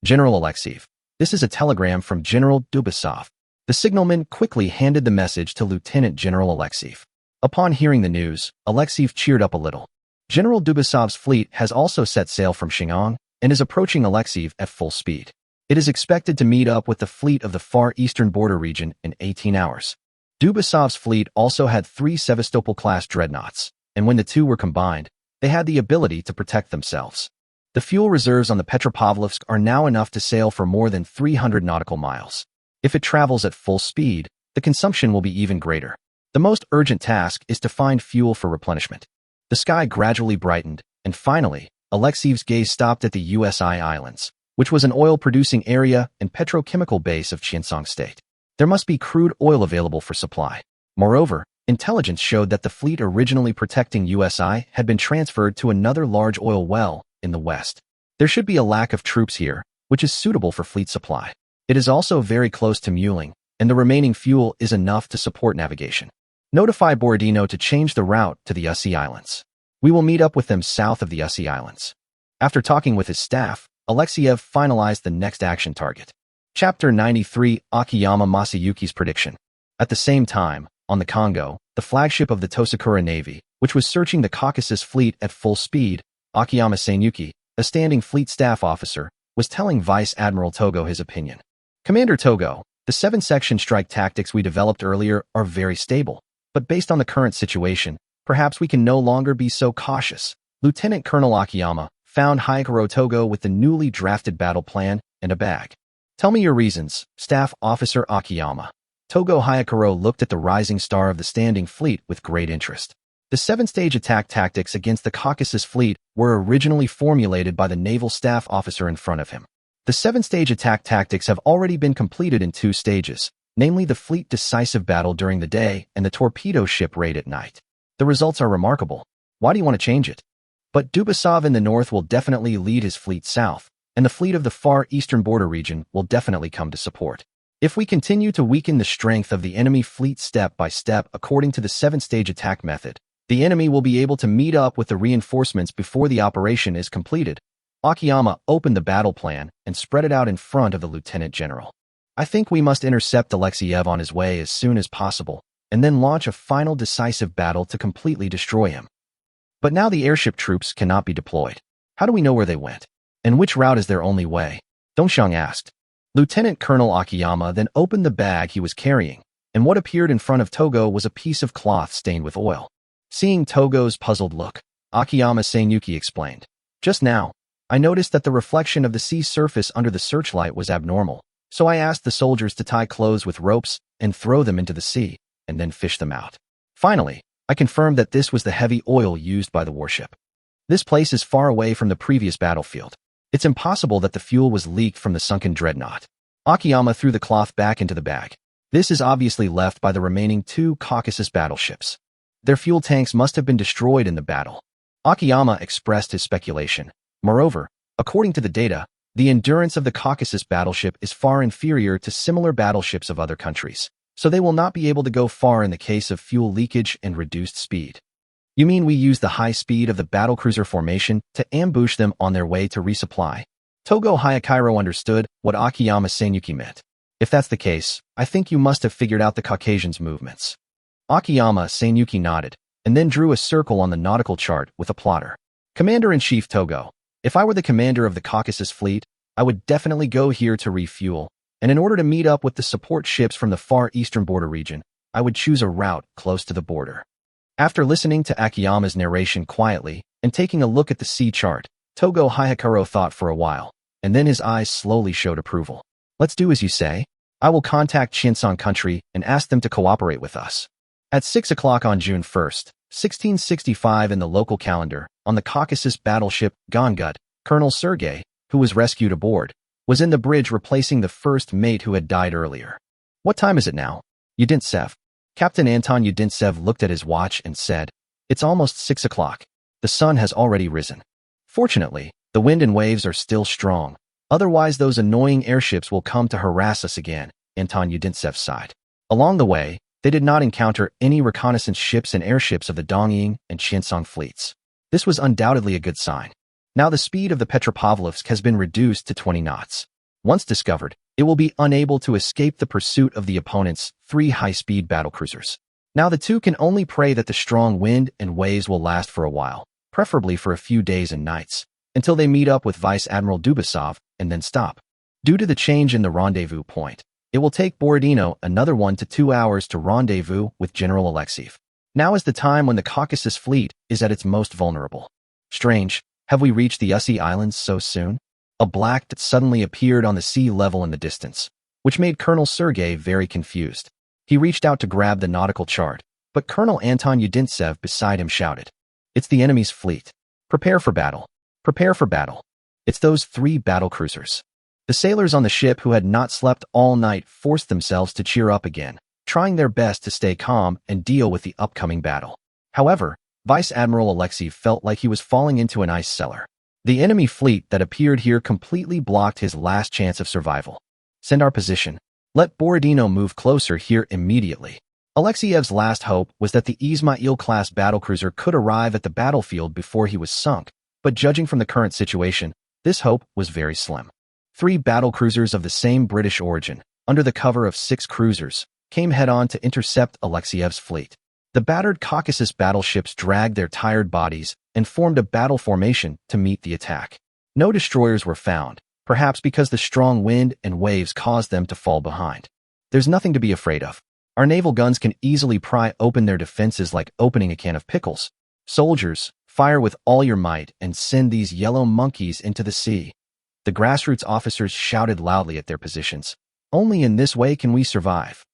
General Alexiev, this is a telegram from General Dubasov. The signalman quickly handed the message to Lieutenant General Alexiev. Upon hearing the news, Alexiev cheered up a little. General Dubasov's fleet has also set sail from Shingon and is approaching Alexiev at full speed. It is expected to meet up with the fleet of the far eastern border region in 18 hours. Dubasov's fleet also had 3 Sevastopol-class dreadnoughts, and when the 2 were combined, they had the ability to protect themselves. The fuel reserves on the Petropavlovsk are now enough to sail for more than 300 nautical miles. If it travels at full speed, the consumption will be even greater. The most urgent task is to find fuel for replenishment. The sky gradually brightened, and finally, Alexiev's gaze stopped at the Taixi Islands, which was an oil-producing area and petrochemical base of Qiancang State. There must be crude oil available for supply. Moreover, intelligence showed that the fleet originally protecting USI had been transferred to another large oil well in the west. There should be a lack of troops here, which is suitable for fleet supply. It is also very close to Muling, and the remaining fuel is enough to support navigation. Notify Borodino to change the route to the Taixi Islands. We will meet up with them south of the Taixi Islands. After talking with his staff, Alexiev finalized the next action target. Chapter 93, Akiyama Masayuki's prediction. At the same time, on the Congo, the flagship of the Tosakura Navy, which was searching the Caucasus fleet at full speed, Akiyama Masayuki, a standing fleet staff officer, was telling Vice Admiral Togo his opinion. Commander Togo, the 7-section strike tactics we developed earlier are very stable, but based on the current situation, perhaps we can no longer be so cautious. Lieutenant Colonel Akiyama found Hayakuro Togo with the newly drafted battle plan and a bag. Tell me your reasons, Staff Officer Akiyama. Togo Hayakuro looked at the rising star of the standing fleet with great interest. The 7-stage attack tactics against the Caucasus fleet were originally formulated by the naval staff officer in front of him. The 7-stage attack tactics have already been completed in 2 stages, namely the fleet decisive battle during the day and the torpedo ship raid at night. The results are remarkable. Why do you want to change it? But Dubasov in the north will definitely lead his fleet south, and the fleet of the far eastern border region will definitely come to support. If we continue to weaken the strength of the enemy fleet step by step according to the 7-stage attack method, the enemy will be able to meet up with the reinforcements before the operation is completed. Akiyama opened the battle plan and spread it out in front of the lieutenant general. I think we must intercept Alexiev on his way as soon as possible, and then launch a final decisive battle to completely destroy him. But now the airship troops cannot be deployed. How do we know where they went? And which route is their only way? Dongxiang asked. Lieutenant Colonel Akiyama then opened the bag he was carrying, and what appeared in front of Togo was a piece of cloth stained with oil. Seeing Togo's puzzled look, Akiyama Seiyuki explained. Just now, I noticed that the reflection of the sea surface under the searchlight was abnormal, so I asked the soldiers to tie clothes with ropes and throw them into the sea, and then fish them out. Finally, I confirmed that this was the heavy oil used by the warship. This place is far away from the previous battlefield. It's impossible that the fuel was leaked from the sunken dreadnought. Akiyama threw the cloth back into the bag. This is obviously left by the remaining 2 Caucasus battleships. Their fuel tanks must have been destroyed in the battle. Akiyama expressed his speculation. Moreover, according to the data, the endurance of the Caucasus battleship is far inferior to similar battleships of other countries, so they will not be able to go far in the case of fuel leakage and reduced speed. You mean we use the high speed of the battlecruiser formation to ambush them on their way to resupply? Togo Hayakairo understood what Akiyama Seiyuki meant. If that's the case, I think you must have figured out the Caucasians' movements. Akiyama Seiyuki nodded, and then drew a circle on the nautical chart with a plotter. Commander-in-Chief Togo, if I were the commander of the Caucasus fleet, I would definitely go here to refuel, and in order to meet up with the support ships from the far eastern border region, I would choose a route close to the border. After listening to Akiyama's narration quietly and taking a look at the sea chart, Togo Hayakairo thought for a while, and then his eyes slowly showed approval. Let's do as you say. I will contact Qiancang country and ask them to cooperate with us. At 6 o'clock on June 1st, 1665 in the local calendar, on the Caucasus battleship Gangut, Colonel Sergei, who was rescued aboard, was in the bridge replacing the first mate who had died earlier. What time is it now? Yudintsev. Captain Anton Yudintsev looked at his watch and said, It's almost 6 o'clock. The sun has already risen. Fortunately, the wind and waves are still strong. Otherwise those annoying airships will come to harass us again, Anton Yudintsev sighed. Along the way, they did not encounter any reconnaissance ships and airships of the Dongying and Qiancang fleets. This was undoubtedly a good sign. Now the speed of the Petropavlovsk has been reduced to 20 knots. Once discovered, it will be unable to escape the pursuit of the opponent's 3 high-speed battlecruisers. Now the 2 can only pray that the strong wind and waves will last for a while, preferably for a few days and nights, until they meet up with Vice Admiral Dubasov and then stop. Due to the change in the rendezvous point, it will take Borodino another 1 to 2 hours to rendezvous with General Alexeyev. Now is the time when the Caucasus fleet is at its most vulnerable. Strange, have we reached the Taixi Islands so soon? A black dot suddenly appeared on the sea level in the distance, which made Colonel Sergei very confused. He reached out to grab the nautical chart, but Colonel Anton Yudintsev beside him shouted, It's the enemy's fleet. Prepare for battle. Prepare for battle. It's those 3 battlecruisers. The sailors on the ship who had not slept all night forced themselves to cheer up again, trying their best to stay calm and deal with the upcoming battle. However, Vice Admiral Alexeyev felt like he was falling into an ice cellar. The enemy fleet that appeared here completely blocked his last chance of survival. Send our position. Let Borodino move closer here immediately. Alexeyev's last hope was that the Ismail-class battlecruiser could arrive at the battlefield before he was sunk, but judging from the current situation, this hope was very slim. 3 battlecruisers of the same British origin, under the cover of 6 cruisers, came head-on to intercept Alexeyev's fleet. The battered Caucasus battleships dragged their tired bodies and formed a battle formation to meet the attack. No destroyers were found, perhaps because the strong wind and waves caused them to fall behind. There's nothing to be afraid of. Our naval guns can easily pry open their defenses like opening a can of pickles. Soldiers, fire with all your might and send these yellow monkeys into the sea. The grassroots officers shouted loudly at their positions. Only in this way can we survive.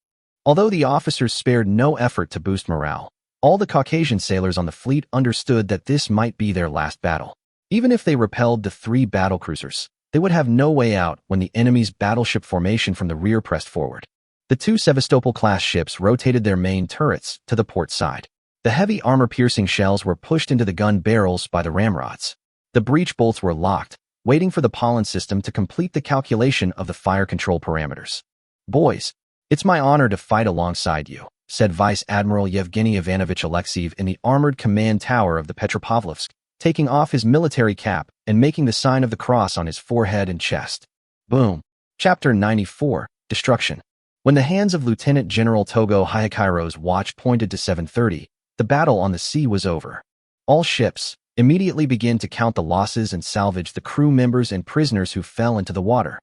Although the officers spared no effort to boost morale, all the Caucasian sailors on the fleet understood that this might be their last battle. Even if they repelled the 3 battlecruisers, they would have no way out when the enemy's battleship formation from the rear pressed forward. The 2 Sevastopol-class ships rotated their main turrets to the port side. The heavy armor-piercing shells were pushed into the gun barrels by the ramrods. The breech bolts were locked, waiting for the pollen system to complete the calculation of the fire control parameters. Boys, it's my honor to fight alongside you, said Vice Admiral Yevgeny Ivanovich Alexeyev in the armored command tower of the Petropavlovsk, taking off his military cap and making the sign of the cross on his forehead and chest. Boom. Chapter 94, Destruction. When the hands of Lieutenant General Togo Hayakairo's watch pointed to 7:30, the battle on the sea was over. All ships immediately began to count the losses and salvage the crew members and prisoners who fell into the water.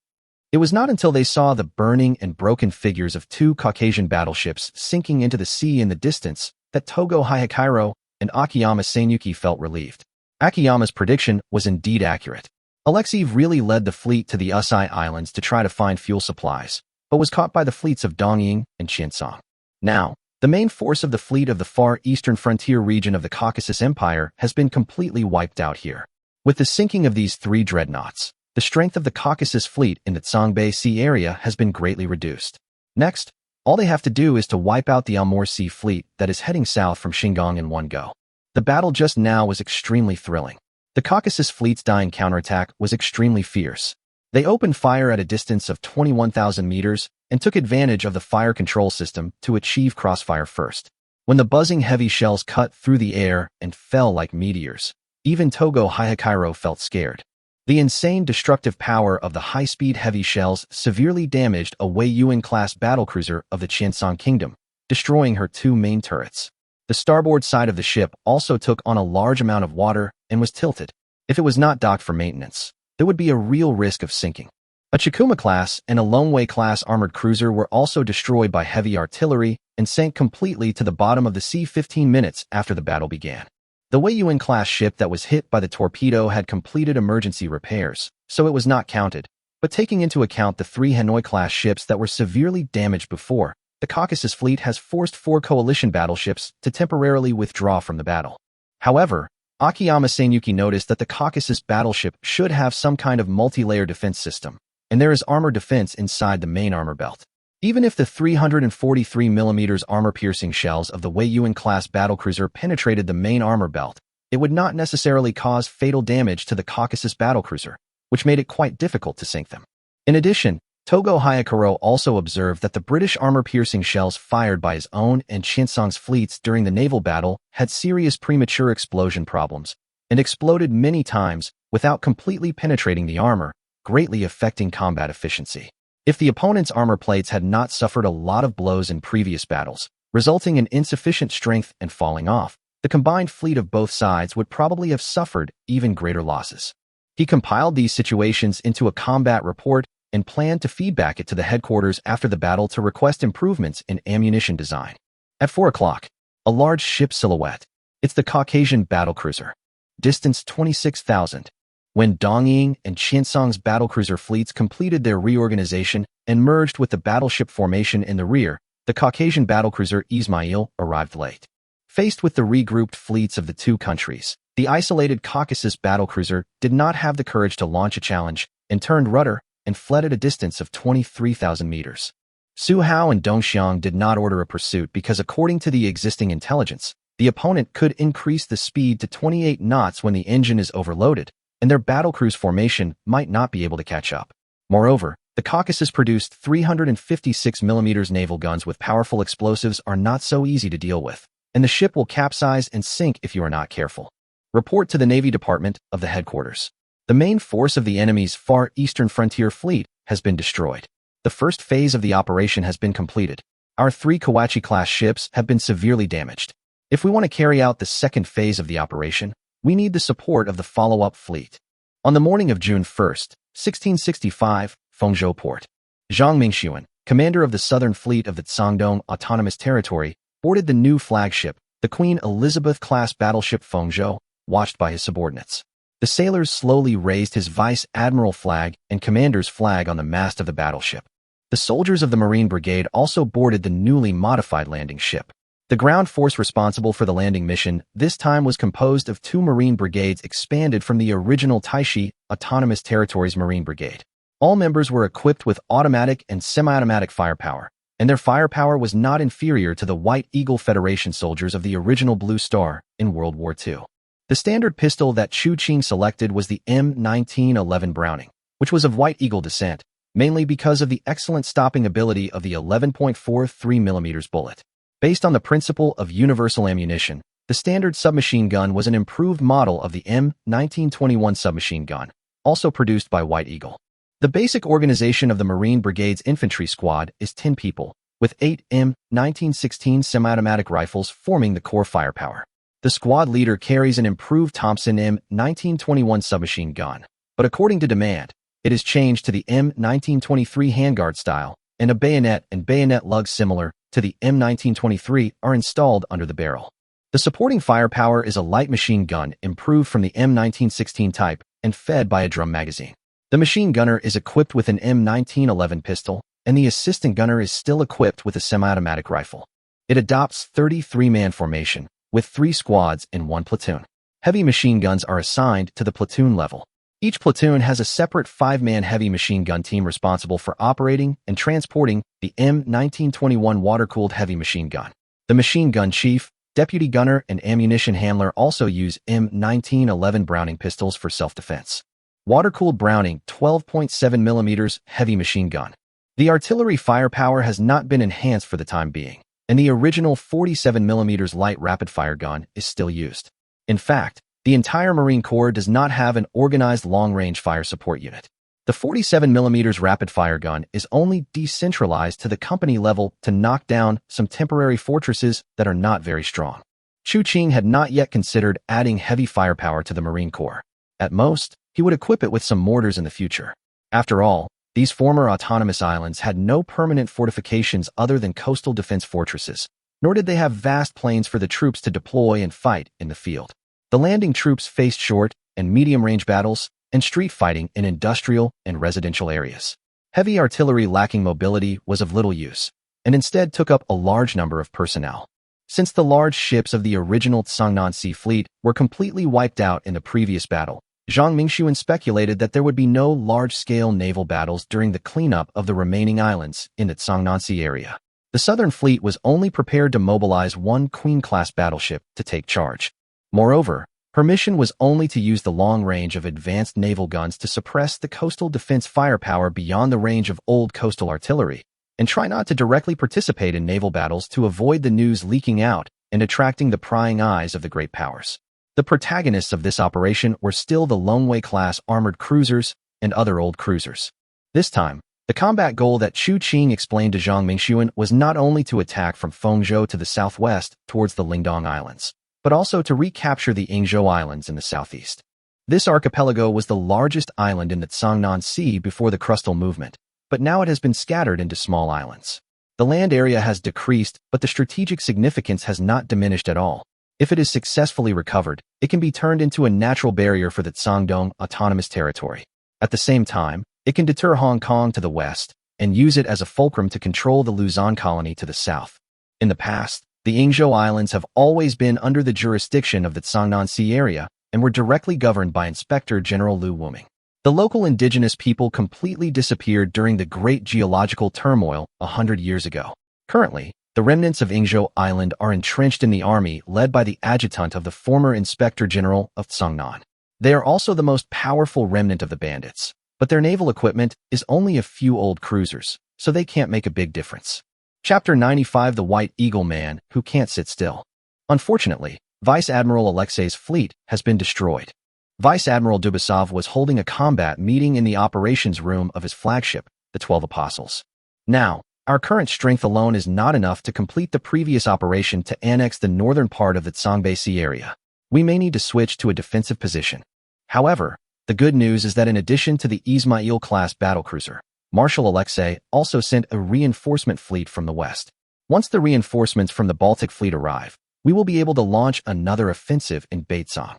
It was not until they saw the burning and broken figures of 2 Caucasian battleships sinking into the sea in the distance that Togo Hayakairo and Akiyama Seiyuki felt relieved. Akiyama's prediction was indeed accurate. Alexeyev really led the fleet to the Taixi Islands to try to find fuel supplies, but was caught by the fleets of Dongying and Qiancang. Now, the main force of the fleet of the far eastern frontier region of the Caucasus Empire has been completely wiped out here. With the sinking of these three dreadnoughts, the strength of the Caucasus fleet in the Tsongbei Sea area has been greatly reduced. Next, all they have to do is to wipe out the Amur Sea fleet that is heading south from Shingang in one go. The battle just now was extremely thrilling. The Caucasus fleet's dying counterattack was extremely fierce. They opened fire at a distance of 21,000 meters and took advantage of the fire control system to achieve crossfire first. When the buzzing heavy shells cut through the air and fell like meteors, even Togo Hyakiro felt scared. The insane destructive power of the high-speed heavy shells severely damaged a Wei Yuan-class battlecruiser of the Qiancang Kingdom, destroying her two main turrets. The starboard side of the ship also took on a large amount of water and was tilted. If it was not docked for maintenance, there would be a real risk of sinking. A Chikuma-class and a Longwei-class armored cruiser were also destroyed by heavy artillery and sank completely to the bottom of the sea 15 minutes after the battle began. The Wei Yuan-class ship that was hit by the torpedo had completed emergency repairs, so it was not counted, but taking into account the three Hanoi-class ships that were severely damaged before, the Caucasus fleet has forced 4 coalition battleships to temporarily withdraw from the battle. However, Akiyama Seiyuki noticed that the Caucasus battleship should have some kind of multi-layer defense system, and there is armor defense inside the main armor belt. Even if the 343mm armor-piercing shells of the Wei Yuan-class battlecruiser penetrated the main armor belt, it would not necessarily cause fatal damage to the Caucasus battlecruiser, which made it quite difficult to sink them. In addition, Togo Hyakuro also observed that the British armor-piercing shells fired by his own and Qiancang's fleets during the naval battle had serious premature explosion problems and exploded many times without completely penetrating the armor, greatly affecting combat efficiency. If the opponent's armor plates had not suffered a lot of blows in previous battles, resulting in insufficient strength and falling off, the combined fleet of both sides would probably have suffered even greater losses. He compiled these situations into a combat report and planned to feedback it to the headquarters after the battle to request improvements in ammunition design. At 4 o'clock, a large ship silhouette. It's the Caucasian battlecruiser. Distance 26,000. When Dongying and Qiancang's battlecruiser fleets completed their reorganization and merged with the battleship formation in the rear, the Caucasian battlecruiser Ismail arrived late. Faced with the regrouped fleets of the two countries, the isolated Caucasus battlecruiser did not have the courage to launch a challenge and turned rudder and fled at a distance of 23,000 meters. Su Hao and Dong Xiang did not order a pursuit because according to the existing intelligence, the opponent could increase the speed to 28 knots when the engine is overloaded, and their battlecruise formation might not be able to catch up. Moreover, the Caucasus produced 356mm naval guns with powerful explosives are not so easy to deal with, and the ship will capsize and sink if you are not careful. Report to the Navy Department of the headquarters. The main force of the enemy's far eastern frontier fleet has been destroyed. The first phase of the operation has been completed. Our 3 Kawachi-class ships have been severely damaged. If we want to carry out the second phase of the operation, we need the support of the follow-up fleet. On the morning of June 1st, 1665, Fengzhou Port. Zhang Mingxuan, commander of the southern fleet of the Tsangdong Autonomous Territory, boarded the new flagship, the Queen Elizabeth-class battleship Fengzhou, watched by his subordinates. The sailors slowly raised his vice admiral flag and commander's flag on the mast of the battleship. The soldiers of the Marine Brigade also boarded the newly modified landing ship. The ground force responsible for the landing mission this time was composed of 2 Marine brigades expanded from the original Taixi Autonomous Territories Marine Brigade. All members were equipped with automatic and semi-automatic firepower, and their firepower was not inferior to the White Eagle Federation soldiers of the original Blue Star in World War II. The standard pistol that Chu Qing selected was the M1911 Browning, which was of White Eagle descent, mainly because of the excellent stopping ability of the 11.43mm bullet. Based on the principle of universal ammunition, the standard submachine gun was an improved model of the M1921 submachine gun, also produced by White Eagle. The basic organization of the Marine Brigade's infantry squad is 10 people, with 8 M1916 semi-automatic rifles forming the core firepower. The squad leader carries an improved Thompson M1921 submachine gun, but according to demand, it is changed to the M1923 handguard style, and a bayonet and bayonet lug similar to the M1923 are installed under the barrel. The supporting firepower is a light machine gun improved from the M1916 type and fed by a drum magazine. The machine gunner is equipped with an M1911 pistol, and the assistant gunner is still equipped with a semi-automatic rifle. It adopts 33-man formation, with 3 squads in 1 platoon. Heavy machine guns are assigned to the platoon level. Each platoon has a separate 5-man heavy machine gun team responsible for operating and transporting the M1921 water-cooled heavy machine gun. The machine gun chief, deputy gunner, and ammunition handler also use M1911 Browning pistols for self-defense. Water-cooled Browning 12.7mm heavy machine gun. The artillery firepower has not been enhanced for the time being, and the original 47mm light rapid-fire gun is still used. In fact, the entire Marine Corps does not have an organized long-range fire support unit. The 47mm rapid-fire gun is only decentralized to the company level to knock down some temporary fortresses that are not very strong. Qiancang had not yet considered adding heavy firepower to the Marine Corps. At most, he would equip it with some mortars in the future. After all, these former autonomous islands had no permanent fortifications other than coastal defense fortresses, nor did they have vast plains for the troops to deploy and fight in the field. The landing troops faced short and medium-range battles and street fighting in industrial and residential areas. Heavy artillery lacking mobility was of little use, and instead took up a large number of personnel. Since the large ships of the original Tsangnan Sea Fleet were completely wiped out in the previous battle, Zhang Mingxuan speculated that there would be no large-scale naval battles during the cleanup of the remaining islands in the Tsangnan Sea area. The Southern Fleet was only prepared to mobilize 1 Queen-class battleship to take charge. Moreover, her mission was only to use the long range of advanced naval guns to suppress the coastal defense firepower beyond the range of old coastal artillery, and try not to directly participate in naval battles to avoid the news leaking out and attracting the prying eyes of the great powers. The protagonists of this operation were still the Longwei-class armored cruisers and other old cruisers. This time, the combat goal that Qiancang explained to Zhang Mingxuan was not only to attack from Fengzhou to the southwest towards the Lingdong Islands, but also to recapture the Yingzhou Islands in the southeast. This archipelago was the largest island in the Tsangnan Sea before the Crustal movement, but now it has been scattered into small islands. The land area has decreased, but the strategic significance has not diminished at all. If it is successfully recovered, it can be turned into a natural barrier for the Tsangdong Autonomous Territory. At the same time, it can deter Hong Kong to the west and use it as a fulcrum to control the Luzon colony to the south. In the past, the Yingzhou Islands have always been under the jurisdiction of the Tsangnan Sea area and were directly governed by Inspector General Lu Wuming. The local indigenous people completely disappeared during the great geological turmoil 100 years ago. Currently, the remnants of Yingzhou Island are entrenched in the army led by the adjutant of the former Inspector General of Tsangnan. They are also the most powerful remnant of the bandits, but their naval equipment is only a few old cruisers, so they can't make a big difference. Chapter 95: The White Eagle Man Who Can't Sit Still. Unfortunately, Vice Admiral Alexei's fleet has been destroyed. Vice Admiral Dubasov was holding a combat meeting in the operations room of his flagship, the 12 Apostles. Now, our current strength alone is not enough to complete the previous operation to annex the northern part of the Tsangbai Sea area. We may need to switch to a defensive position. However, the good news is that in addition to the Ismail-class battlecruiser, Marshal Alexei also sent a reinforcement fleet from the west. Once the reinforcements from the Baltic Fleet arrive, we will be able to launch another offensive in Baitsang.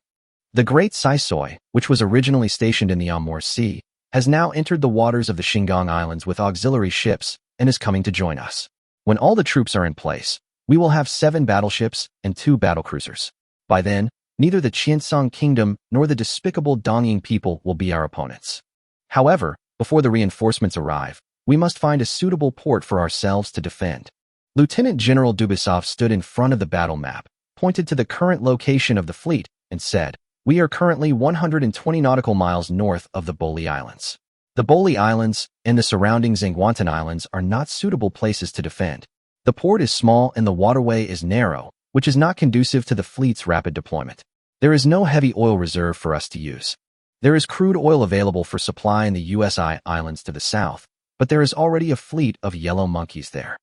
The Great Saisoi, which was originally stationed in the Amur Sea, has now entered the waters of the Xingang Islands with auxiliary ships and is coming to join us. When all the troops are in place, we will have 7 battleships and 2 battlecruisers. By then, neither the Qiancang Kingdom nor the despicable Dongying people will be our opponents. However, before the reinforcements arrive, we must find a suitable port for ourselves to defend. Lieutenant General Dubasov stood in front of the battle map, pointed to the current location of the fleet, and said, "We are currently 120 nautical miles north of the Boli Islands. The Boli Islands and the surrounding Zhangguantan Islands are not suitable places to defend. The port is small and the waterway is narrow, which is not conducive to the fleet's rapid deployment. There is no heavy oil reserve for us to use. There is crude oil available for supply in the USI Islands to the south, but there is already a fleet of yellow monkeys there.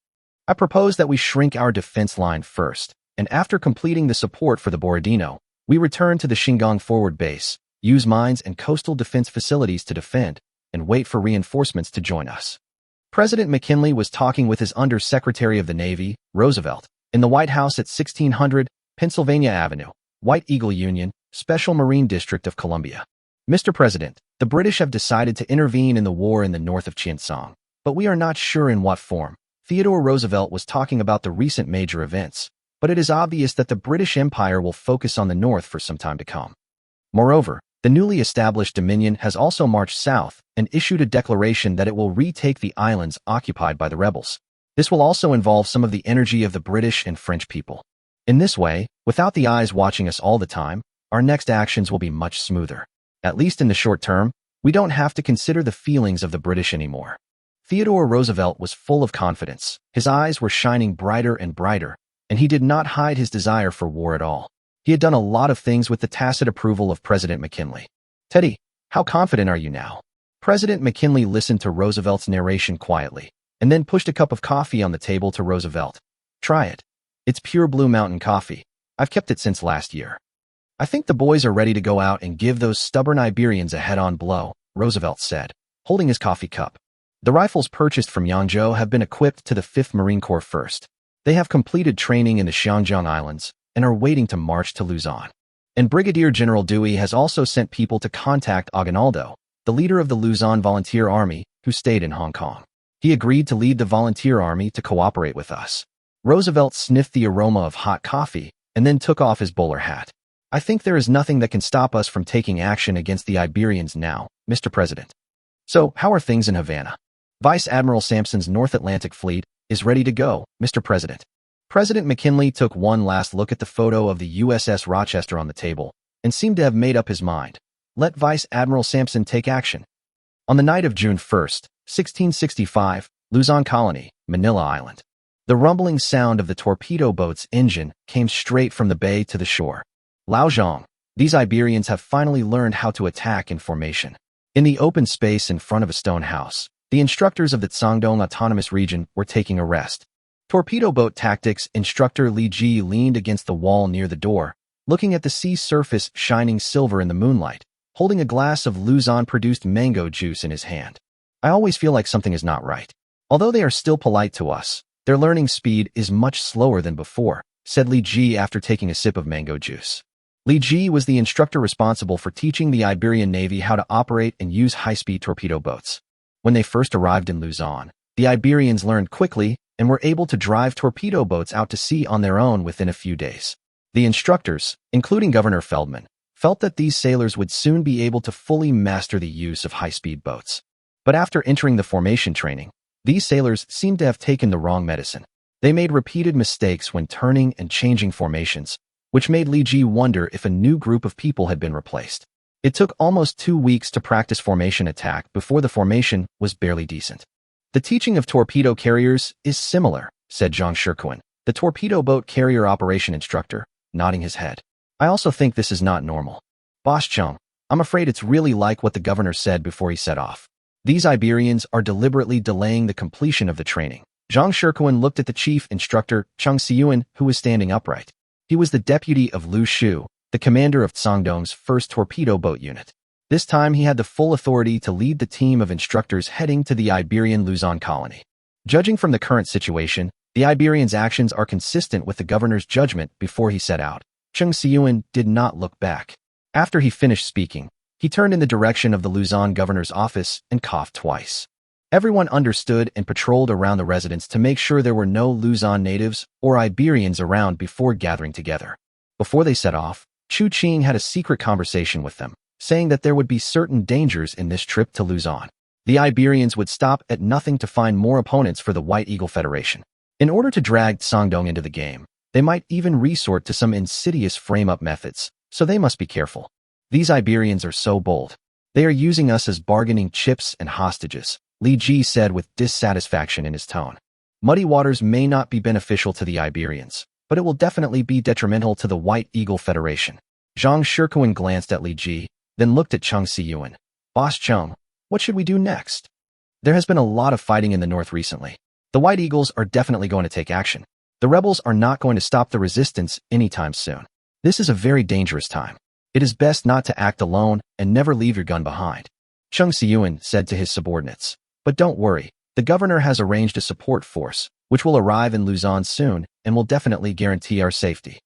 I propose that we shrink our defense line first, and after completing the support for the Borodino, we return to the Xingang forward base, use mines and coastal defense facilities to defend, and wait for reinforcements to join us." President McKinley was talking with his Under-Secretary of the Navy, Roosevelt, in the White House at 1600 Pennsylvania Avenue, White Eagle Union, Special Marine District of Columbia. Mr. President, the British have decided to intervene in the war in the north of Qiancang, but we are not sure in what form. Theodore Roosevelt was talking about the recent major events, but it is obvious that the British Empire will focus on the north for some time to come. Moreover, the newly established Dominion has also marched south and issued a declaration that it will retake the islands occupied by the rebels. This will also involve some of the energy of the British and French people. In this way, without the eyes watching us all the time, our next actions will be much smoother. At least in the short term, we don't have to consider the feelings of the British anymore. Theodore Roosevelt was full of confidence. His eyes were shining brighter and brighter, and he did not hide his desire for war at all. He had done a lot of things with the tacit approval of President McKinley. Teddy, how confident are you now? President McKinley listened to Roosevelt's narration quietly, and then pushed a cup of coffee on the table to Roosevelt. Try it. It's pure Blue Mountain coffee. I've kept it since last year. I think the boys are ready to go out and give those stubborn Iberians a head-on blow, Roosevelt said, holding his coffee cup. The rifles purchased from Yangzhou have been equipped to the 5th Marine Corps first. They have completed training in the Qiancang Islands and are waiting to march to Luzon. And Brigadier General Dewey has also sent people to contact Aguinaldo, the leader of the Luzon Volunteer Army, who stayed in Hong Kong. He agreed to lead the volunteer army to cooperate with us. Roosevelt sniffed the aroma of hot coffee and then took off his bowler hat. I think there is nothing that can stop us from taking action against the Iberians now, Mr. President. So, how are things in Havana? Vice Admiral Sampson's North Atlantic Fleet is ready to go, Mr. President. President McKinley took one last look at the photo of the USS Rochester on the table and seemed to have made up his mind. Let Vice Admiral Sampson take action. On the night of June 1st, 1665, Luzon Colony, Manila Island. The rumbling sound of the torpedo boat's engine came straight from the bay to the shore. Lao Zhang, these Iberians have finally learned how to attack in formation. In the open space in front of a stone house, the instructors of the Tsangdong Autonomous Region were taking a rest. Torpedo boat tactics instructor Li Ji leaned against the wall near the door, looking at the sea surface shining silver in the moonlight, holding a glass of Luzon-produced mango juice in his hand. I always feel like something is not right. Although they are still polite to us, their learning speed is much slower than before, said Li Ji after taking a sip of mango juice. Li Ji was the instructor responsible for teaching the Iberian Navy how to operate and use high-speed torpedo boats. When they first arrived in Luzon, the Iberians learned quickly and were able to drive torpedo boats out to sea on their own within a few days. The instructors, including Governor Feldman, felt that these sailors would soon be able to fully master the use of high-speed boats. But after entering the formation training, these sailors seemed to have taken the wrong medicine. They made repeated mistakes when turning and changing formations, which made Li Ji wonder if a new group of people had been replaced. It took almost 2 weeks to practice formation attack before the formation was barely decent. The teaching of torpedo carriers is similar, said Zhang Shirkuan, the torpedo boat carrier operation instructor, nodding his head. I also think this is not normal. Boss Chung, I'm afraid it's really like what the governor said before he set off. These Iberians are deliberately delaying the completion of the training. Zhang Shirkuan looked at the chief instructor, Chung Siyuan, who was standing upright. He was the deputy of Lu Shu, the commander of Tsangdong's 1st Torpedo Boat Unit. This time he had the full authority to lead the team of instructors heading to the Iberian Luzon colony. Judging from the current situation, the Iberians' actions are consistent with the governor's judgment before he set out. Chung Siyuan did not look back. After he finished speaking, he turned in the direction of the Luzon governor's office and coughed twice. Everyone understood and patrolled around the residence to make sure there were no Luzon natives or Iberians around before gathering together. Before they set off, Chu Qing had a secret conversation with them, saying that there would be certain dangers in this trip to Luzon. The Iberians would stop at nothing to find more opponents for the White Eagle Federation. In order to drag Tsangdong into the game, they might even resort to some insidious frame-up methods, so they must be careful. These Iberians are so bold. They are using us as bargaining chips and hostages, Li Ji said with dissatisfaction in his tone. Muddy waters may not be beneficial to the Iberians, but it will definitely be detrimental to the White Eagle Federation. Zhang Shirkuan glanced at Li Ji, then looked at Chung Siyuan. Boss Chung, what should we do next? There has been a lot of fighting in the north recently. The White Eagles are definitely going to take action. The rebels are not going to stop the resistance anytime soon. This is a very dangerous time. It is best not to act alone and never leave your gun behind. Chung Siyuan said to his subordinates. But don't worry, the governor has arranged a support force, which will arrive in Luzon soon and will definitely guarantee our safety.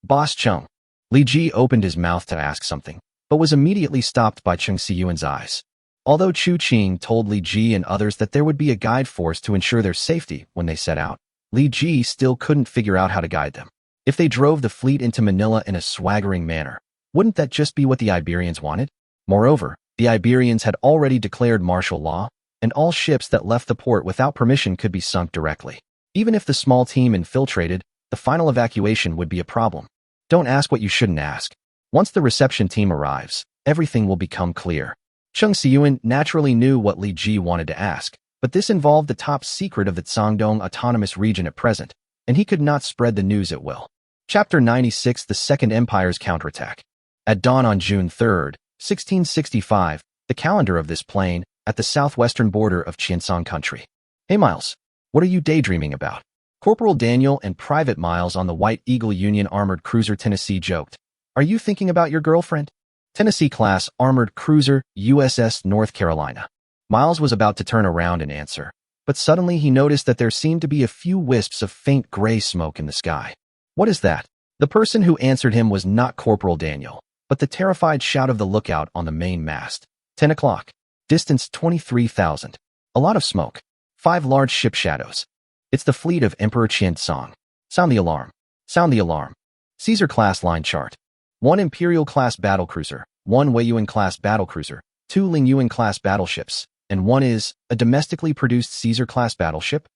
Boss Chung. Li Ji opened his mouth to ask something, but was immediately stopped by Cheng Siyuan's eyes. Although Chu Qing told Li Ji and others that there would be a guide force to ensure their safety when they set out, Li Ji still couldn't figure out how to guide them. If they drove the fleet into Manila in a swaggering manner, wouldn't that just be what the Iberians wanted? Moreover, the Iberians had already declared martial law, and all ships that left the port without permission could be sunk directly. Even if the small team infiltrated, the final evacuation would be a problem. Don't ask what you shouldn't ask. Once the reception team arrives, everything will become clear. Cheng Siyuan naturally knew what Li Ji wanted to ask, but this involved the top secret of the Guangdong Autonomous Region at present, and he could not spread the news at will. Chapter 96: The Second Empire's Counterattack. At dawn on June 3, 1665, the calendar of this plane, at the southwestern border of Qiancang country. Hey Miles, what are you daydreaming about? Corporal Daniel and Private Miles on the White Eagle Union Armored Cruiser Tennessee joked. Are you thinking about your girlfriend? Tennessee-class Armored Cruiser, USS North Carolina. Miles was about to turn around and answer, but suddenly he noticed that there seemed to be a few wisps of faint gray smoke in the sky. What is that? The person who answered him was not Corporal Daniel, but the terrified shout of the lookout on the main mast. 10 o'clock. Distance 23,000. A lot of smoke. 5 large ship shadows. It's the fleet of Emperor Qiancang. Sound the alarm. Sound the alarm. Caesar-class line chart. 1 Imperial-class battlecruiser, 1 Weiyuan-class battlecruiser, 2 Lingyuan-class battleships, and 1 is a domestically produced Caesar-class battleship.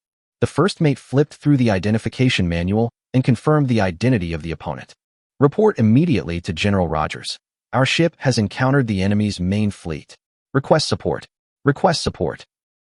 The first mate flipped through the identification manual and confirmed the identity of the opponent. Report immediately to General Rogers. Our ship has encountered the enemy's main fleet. Request support. Request support.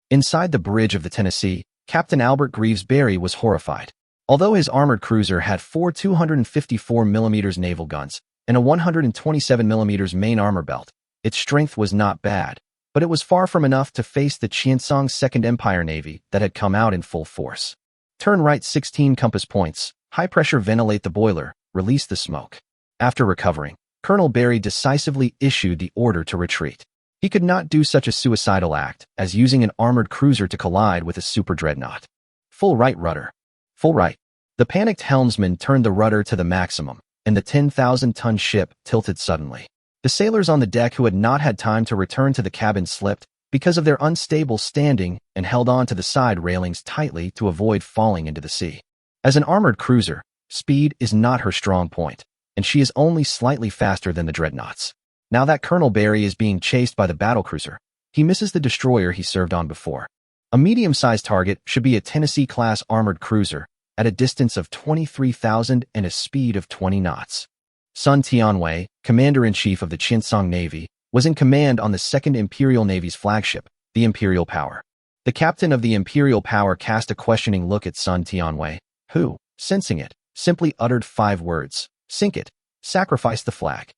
Inside the bridge of the Tennessee, Captain Albert Greaves Berry was horrified. Although his armored cruiser had 4 254mm naval guns and a 127mm main armor belt, its strength was not bad, but it was far from enough to face the Qiancang Second Empire Navy that had come out in full force. Turn right 16 compass points, high-pressure ventilate the boiler, release the smoke. After recovering, Colonel Berry decisively issued the order to retreat. He could not do such a suicidal act as using an armored cruiser to collide with a super dreadnought. Full right rudder. Full right. The panicked helmsman turned the rudder to the maximum, and the 10,000-ton ship tilted suddenly. The sailors on the deck who had not had time to return to the cabin slipped because of their unstable standing and held on to the side railings tightly to avoid falling into the sea. As an armored cruiser, speed is not her strong point, and she is only slightly faster than the dreadnoughts. Now that Colonel Berry is being chased by the battlecruiser, he misses the destroyer he served on before. A medium-sized target should be a Tennessee-class armored cruiser at a distance of 23,000 and a speed of 20 knots. Sun Tianwei, Commander-in-Chief of the Qiancang Navy, was in command on the Second Imperial Navy's flagship, the Imperial Power. The captain of the Imperial Power cast a questioning look at Sun Tianwei, who, sensing it, simply uttered 5 words: sink it, sacrifice the flag.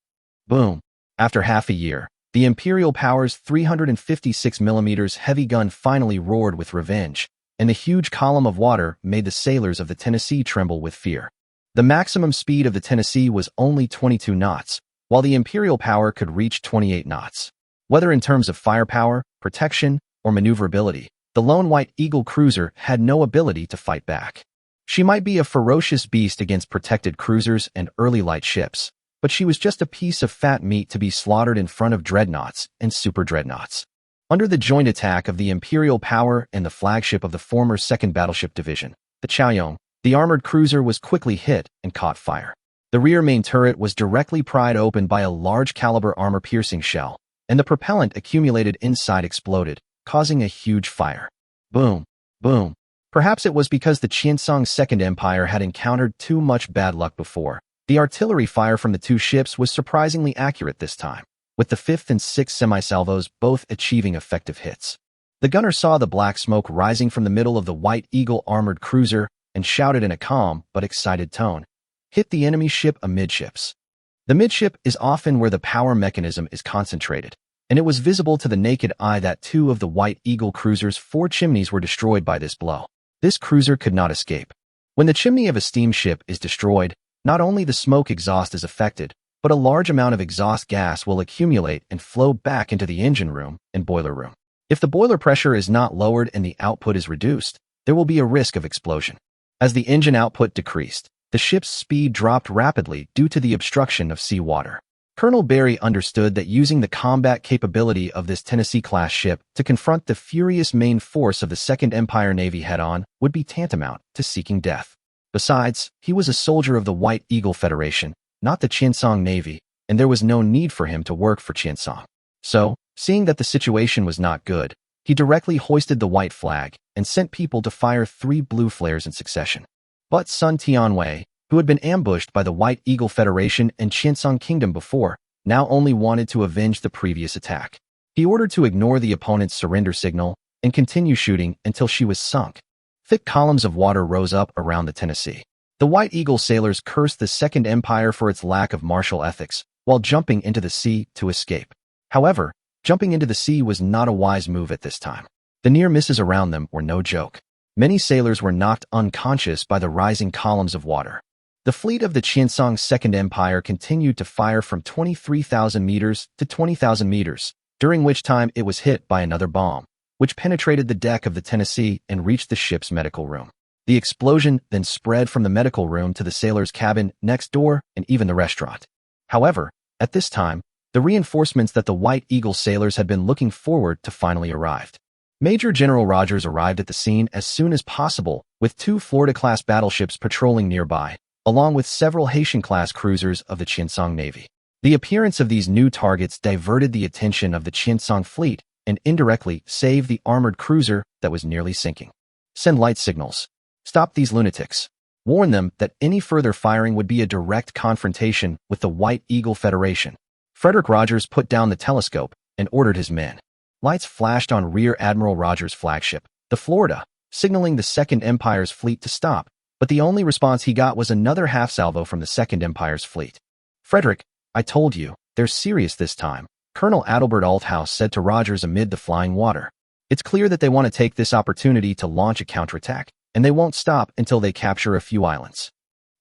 Boom. After half a year, the Imperial Power's 356mm heavy gun finally roared with revenge, and the huge column of water made the sailors of the Tennessee tremble with fear. The maximum speed of the Tennessee was only 22 knots, while the Imperial Power could reach 28 knots. Whether in terms of firepower, protection, or maneuverability, the lone White Eagle cruiser had no ability to fight back. She might be a ferocious beast against protected cruisers and early light ships, but she was just a piece of fat meat to be slaughtered in front of dreadnoughts and super dreadnoughts. Under the joint attack of the Imperial Power and the flagship of the former 2nd Battleship Division, the Chaoyong, the armored cruiser was quickly hit and caught fire. The rear main turret was directly pried open by a large-caliber armor-piercing shell, and the propellant accumulated inside exploded, causing a huge fire. Boom, boom. Perhaps it was because the Qiancang Second Empire had encountered too much bad luck before. The artillery fire from the 2 ships was surprisingly accurate this time, with the 5th and 6th semi-salvos both achieving effective hits. The gunner saw the black smoke rising from the middle of the White Eagle armored cruiser and shouted in a calm but excited tone, "Hit the enemy ship amidships." The midship is often where the power mechanism is concentrated, and it was visible to the naked eye that 2 of the White Eagle cruiser's 4 chimneys were destroyed by this blow. This cruiser could not escape. When the chimney of a steamship is destroyed, not only the smoke exhaust is affected, but a large amount of exhaust gas will accumulate and flow back into the engine room and boiler room. If the boiler pressure is not lowered and the output is reduced, there will be a risk of explosion. As the engine output decreased, The ship's speed dropped rapidly due to the obstruction of seawater. Colonel Barry understood that using the combat capability of this Tennessee-class ship to confront the furious main force of the Second Empire Navy head-on would be tantamount to seeking death. Besides, he was a soldier of the White Eagle Federation, not the Qiancang Navy, and there was no need for him to work for Qiancang. So, seeing that the situation was not good, he directly hoisted the white flag and sent people to fire 3 blue flares in succession. But Sun Tianwei, who had been ambushed by the White Eagle Federation and Qiancang Kingdom before, now only wanted to avenge the previous attack. He ordered to ignore the opponent's surrender signal and continue shooting until she was sunk. Thick columns of water rose up around the Tennessee. The White Eagle sailors cursed the Second Empire for its lack of martial ethics while jumping into the sea to escape. However, jumping into the sea was not a wise move at this time. The near misses around them were no joke. Many sailors were knocked unconscious by the rising columns of water. The fleet of the Qiancang Second Empire continued to fire from 23,000 meters to 20,000 meters, during which time it was hit by another bomb, which penetrated the deck of the Tennessee and reached the ship's medical room. The explosion then spread from the medical room to the sailors' cabin next door and even the restaurant. However, at this time, the reinforcements that the White Eagle sailors had been looking forward to finally arrived. Major General Rogers arrived at the scene as soon as possible, with 2 Florida-class battleships patrolling nearby, along with several Haitian-class cruisers of the Qiancang Navy. The appearance of these new targets diverted the attention of the Qiancang fleet and indirectly saved the armored cruiser that was nearly sinking. Send light signals. Stop these lunatics. Warn them that any further firing would be a direct confrontation with the White Eagle Federation. Frederick Rogers put down the telescope and ordered his men. Lights flashed on Rear Admiral Rogers' flagship, the Florida, signaling the Second Empire's fleet to stop, but the only response he got was another half-salvo from the Second Empire's fleet. "Frederick, I told you, they're serious this time," Colonel Adelbert Althouse said to Rogers amid the flying water. "It's clear that they want to take this opportunity to launch a counterattack, and they won't stop until they capture a few islands.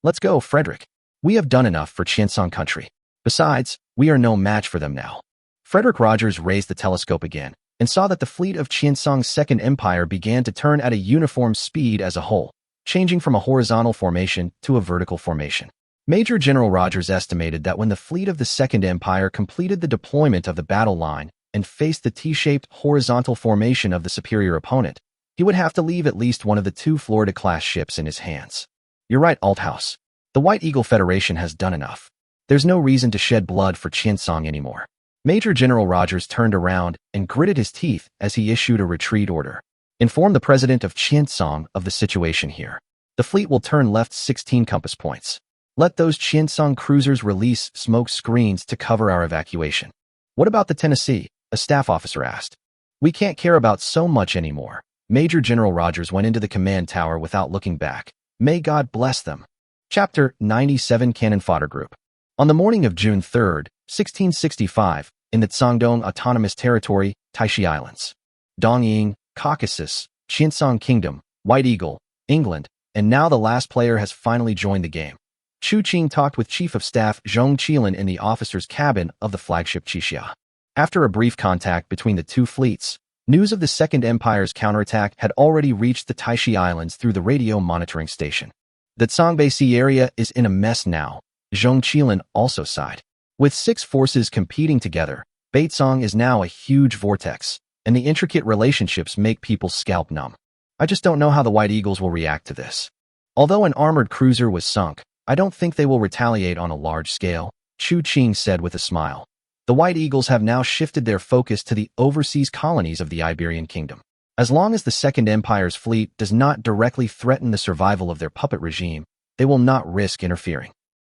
Let's go, Frederick. We have done enough for Qiancang country. Besides, we are no match for them now." Frederick Rogers raised the telescope again and saw that the fleet of Qiancang's Second Empire began to turn at a uniform speed as a whole, changing from a horizontal formation to a vertical formation. Major General Rogers estimated that when the fleet of the Second Empire completed the deployment of the battle line and faced the T-shaped horizontal formation of the superior opponent, he would have to leave at least one of the 2 Florida-class ships in his hands. "You're right, Althouse. The White Eagle Federation has done enough. There's no reason to shed blood for Qiancang anymore." Major General Rogers turned around and gritted his teeth as he issued a retreat order. "Inform the president of Qiancang of the situation here. The fleet will turn left 16 compass points. Let those Qiancang cruisers release smoke screens to cover our evacuation." "What about the Tennessee?" a staff officer asked. "We can't care about so much anymore." Major General Rogers went into the command tower without looking back. May God bless them. Chapter 97 Cannon Fodder Group. On the morning of June 3, 1665, in the Guangdong Autonomous Territory, Taixi Islands, Dongying, Caucasus, Qiancang Kingdom, White Eagle, England, and now the last player has finally joined the game. Chu Qing talked with Chief of Staff Zhong Qilin in the officer's cabin of the flagship Qixia. After a brief contact between the 2 fleets, news of the Second Empire's counterattack had already reached the Taixi Islands through the radio monitoring station. "The Songbei Sea area is in a mess now," Zhong Qilin also sighed. "With 6 forces competing together, Baitsong is now a huge vortex, and the intricate relationships make people's scalp numb. I just don't know how the White Eagles will react to this. Although an armored cruiser was sunk, I don't think they will retaliate on a large scale," Chu Qing said with a smile. "The White Eagles have now shifted their focus to the overseas colonies of the Iberian Kingdom. As long as the Second Empire's fleet does not directly threaten the survival of their puppet regime, they will not risk interfering.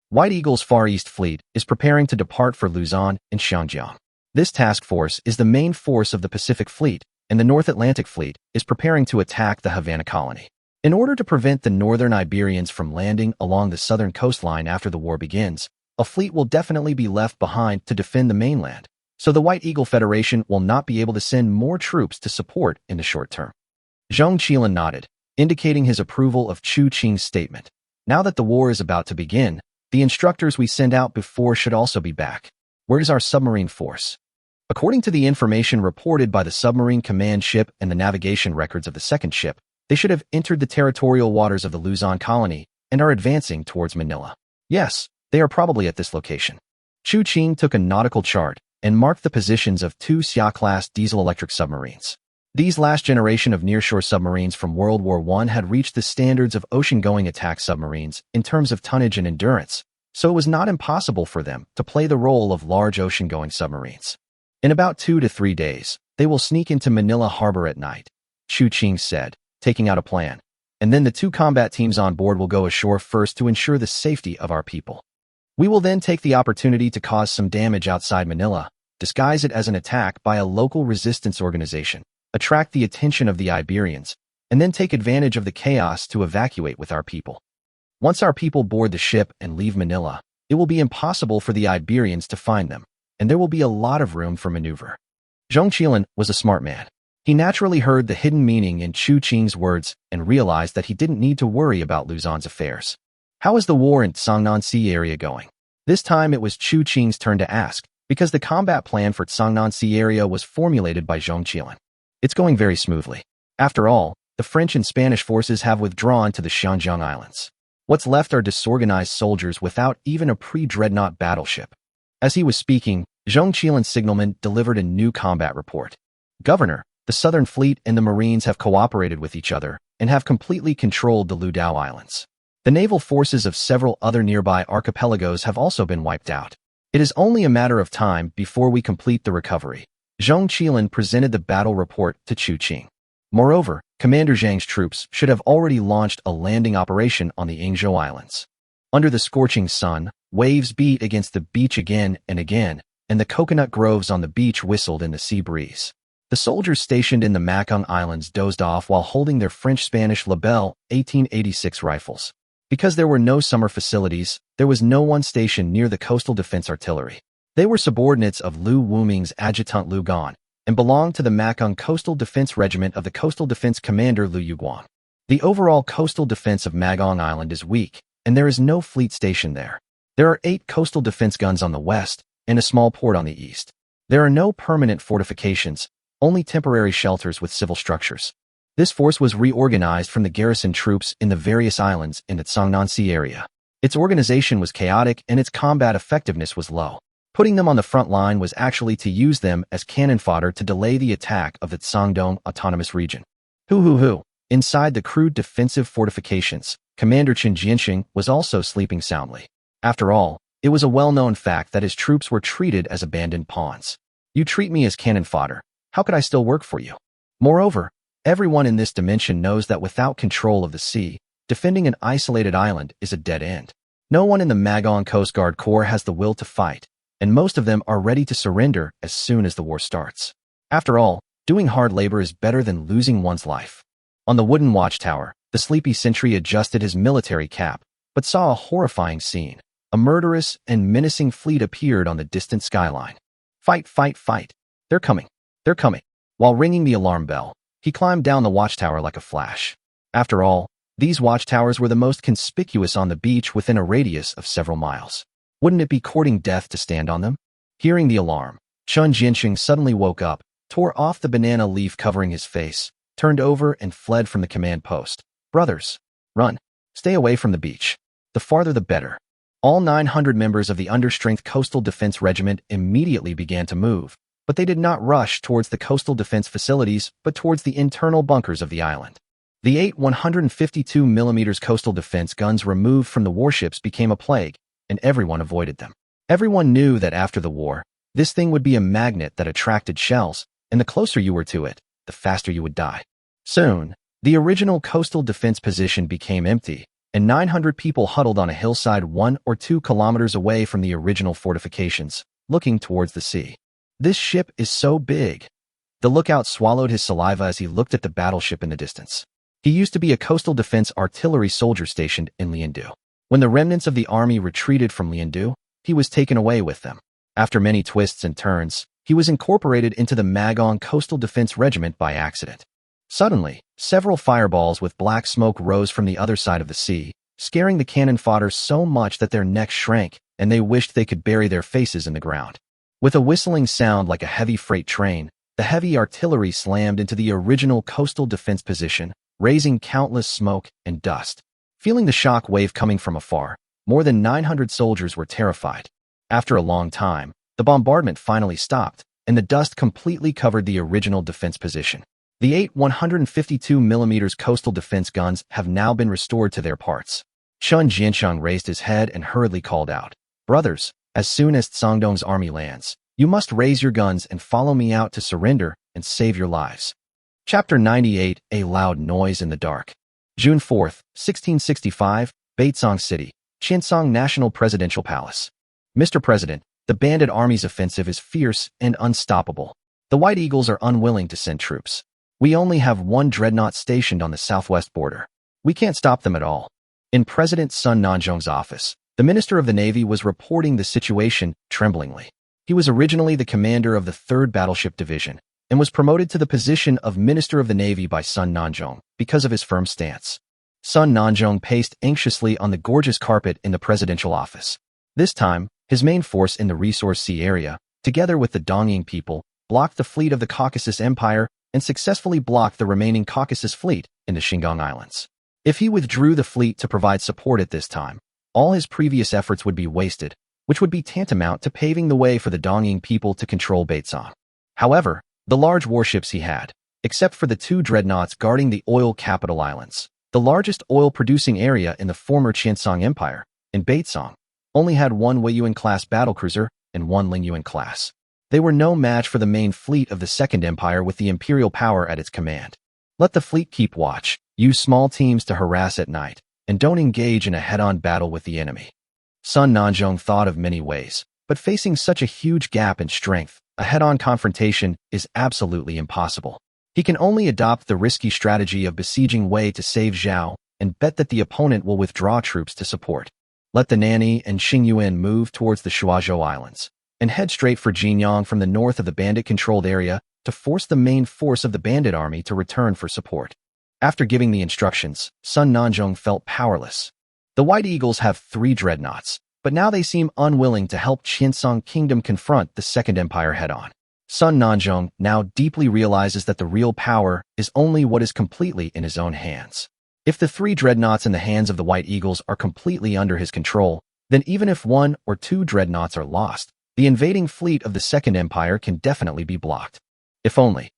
White Eagle's Far East Fleet is preparing to depart for Luzon and Xinjiang. This task force is the main force of the Pacific Fleet, and the North Atlantic Fleet is preparing to attack the Havana colony. In order to prevent the northern Iberians from landing along the southern coastline after the war begins, a fleet will definitely be left behind to defend the mainland, so the White Eagle Federation will not be able to send more troops to support in the short term." Zhong Qilin nodded, indicating his approval of Chu Qing's statement. "Now that the war is about to begin, the instructors we sent out before should also be back. Where is our submarine force?" According to the information reported by the submarine command ship and the navigation records of the second ship, they should have entered the territorial waters of the Luzon colony and are advancing towards Manila. Yes, they are probably at this location. Qiancang took a nautical chart and marked the positions of two Xia-class diesel-electric submarines. These last generation of nearshore submarines from World War I had reached the standards of ocean-going attack submarines in terms of tonnage and endurance, so it was not impossible for them to play the role of large ocean-going submarines. In about 2 to 3 days, they will sneak into Manila Harbor at night, Qiancang said, taking out a plan. And then the two combat teams on board will go ashore first to ensure the safety of our people. We will then take the opportunity to cause some damage outside Manila, disguise it as an attack by a local resistance organization, attract the attention of the Iberians, and then take advantage of the chaos to evacuate with our people. Once our people board the ship and leave Manila, it will be impossible for the Iberians to find them, and there will be a lot of room for maneuver. Zhong Qilan was a smart man. He naturally heard the hidden meaning in Qiancang's words and realized that he didn't need to worry about Luzon's affairs. How is the war in Qiancang Sea area going? This time it was Qiancang's turn to ask, because the combat plan for Qiancang Sea area was formulated by Zhong Qilan. It's going very smoothly. After all, the French and Spanish forces have withdrawn to the Qiancang Islands. What's left are disorganized soldiers without even a pre-dreadnought battleship. As he was speaking, Zhong Qilan's signalman delivered a new combat report. Governor, the Southern Fleet and the Marines have cooperated with each other and have completely controlled the Ludao Islands. The naval forces of several other nearby archipelagos have also been wiped out. It is only a matter of time before we complete the recovery. Zhong Qilan presented the battle report to Qiancang. Moreover, Commander Zhang's troops should have already launched a landing operation on the Yingzhou Islands. Under the scorching sun, waves beat against the beach again and again, and the coconut groves on the beach whistled in the sea breeze. The soldiers stationed in the Qiancang Islands dozed off while holding their French-Spanish Lebel 1886 rifles. Because there were no summer facilities, there was no one stationed near the coastal defense artillery. They were subordinates of Lu Wuming's adjutant Lu Gan, and belonged to the Qiancang Coastal Defense Regiment of the Coastal Defense Commander Lu Yuguang. The overall coastal defense of Qiancang Island is weak, and there is no fleet stationed there. There are 8 coastal defense guns on the west, and a small port on the east. There are no permanent fortifications, only temporary shelters with civil structures. This force was reorganized from the garrison troops in the various islands in the Qiancang Sea area. Its organization was chaotic and its combat effectiveness was low. Putting them on the front line was actually to use them as cannon fodder to delay the attack of the Sangdong Autonomous Region. Inside the crude defensive fortifications, Commander Chen Jianxing was also sleeping soundly. After all, it was a well-known fact that his troops were treated as abandoned pawns. You treat me as cannon fodder. How could I still work for you? Moreover, everyone in this dimension knows that without control of the sea, defending an isolated island is a dead end. No one in the Qiancang Coast Guard Corps has the will to fight, and most of them are ready to surrender as soon as the war starts. After all, doing hard labor is better than losing one's life. On the wooden watchtower, the sleepy sentry adjusted his military cap, but saw a horrifying scene. A murderous and menacing fleet appeared on the distant skyline. Fight, fight, fight. They're coming. They're coming. While ringing the alarm bell, he climbed down the watchtower like a flash. After all, these watchtowers were the most conspicuous on the beach within a radius of several miles. Wouldn't it be courting death to stand on them? Hearing the alarm, Chen Jianxing suddenly woke up, tore off the banana leaf covering his face, turned over and fled from the command post. Brothers, run. Stay away from the beach. The farther the better. All 900 members of the Understrength Coastal Defense Regiment immediately began to move, but they did not rush towards the coastal defense facilities, but towards the internal bunkers of the island. The 8 152mm coastal defense guns removed from the warships became a plague, and everyone avoided them. Everyone knew that after the war, this thing would be a magnet that attracted shells, and the closer you were to it, the faster you would die. Soon, the original coastal defense position became empty, and 900 people huddled on a hillside 1 or 2 kilometers away from the original fortifications, looking towards the sea. This ship is so big. The lookout swallowed his saliva as he looked at the battleship in the distance. He used to be a coastal defense artillery soldier stationed in Liandu. When the remnants of the army retreated from Liandu, he was taken away with them. After many twists and turns, he was incorporated into the Qiancang Coastal Defense Regiment by accident. Suddenly, several fireballs with black smoke rose from the other side of the sea, scaring the cannon fodder so much that their necks shrank, and they wished they could bury their faces in the ground. With a whistling sound like a heavy freight train, the heavy artillery slammed into the original coastal defense position, raising countless smoke and dust. Feeling the shock wave coming from afar, more than 900 soldiers were terrified. After a long time, the bombardment finally stopped, and the dust completely covered the original defense position. The 8 152mm coastal defense guns have now been restored to their parts. Qiancang raised his head and hurriedly called out, "Brothers, as soon as Songdong's army lands, you must raise your guns and follow me out to surrender and save your lives." Chapter 98, A Loud Noise in the Dark. June 4, 1665, Batesong City, Qiancang National Presidential Palace. Mr. President, the bandit army's offensive is fierce and unstoppable. The White Eagles are unwilling to send troops. We only have one dreadnought stationed on the southwest border. We can't stop them at all. In President Sun Nanzhong's office, the Minister of the Navy was reporting the situation tremblingly. He was originally the commander of the 3rd Battleship Division and was promoted to the position of Minister of the Navy by Sun Nanzhong because of his firm stance. Sun Nanzhong paced anxiously on the gorgeous carpet in the presidential office. This time, his main force in the Resource Sea area, together with the Dongying people, blocked the fleet of the Caucasus Empire and successfully blocked the remaining Caucasus fleet in the Qiancang Islands. If he withdrew the fleet to provide support at this time, all his previous efforts would be wasted, which would be tantamount to paving the way for the Dongying people to control Batesong. However, the large warships he had, except for the 2 dreadnoughts guarding the oil capital islands, the largest oil-producing area in the former Qiancang Empire, in Batesong, only had 1 Weiyuan-class battlecruiser and 1 Lingyuan-class. They were no match for the main fleet of the Second Empire with the imperial power at its command. Let the fleet keep watch, use small teams to harass at night, and don't engage in a head-on battle with the enemy. Sun Nanzhong thought of many ways, but facing such a huge gap in strength, a head-on confrontation is absolutely impossible. He can only adopt the risky strategy of besieging Wei to save Zhao and bet that the opponent will withdraw troops to support. Let the Nanny and Xingyuan move towards the Shuazhou Islands and head straight for Jinyang from the north of the bandit-controlled area to force the main force of the bandit army to return for support. After giving the instructions, Sun Nanzhong felt powerless. The White Eagles have 3 dreadnoughts, but now they seem unwilling to help Qiancang Kingdom confront the Second Empire head-on. Sun Nanzhong now deeply realizes that the real power is only what is completely in his own hands. If the 3 dreadnoughts in the hands of the White Eagles are completely under his control, then even if 1 or 2 dreadnoughts are lost, the invading fleet of the Second Empire can definitely be blocked. If only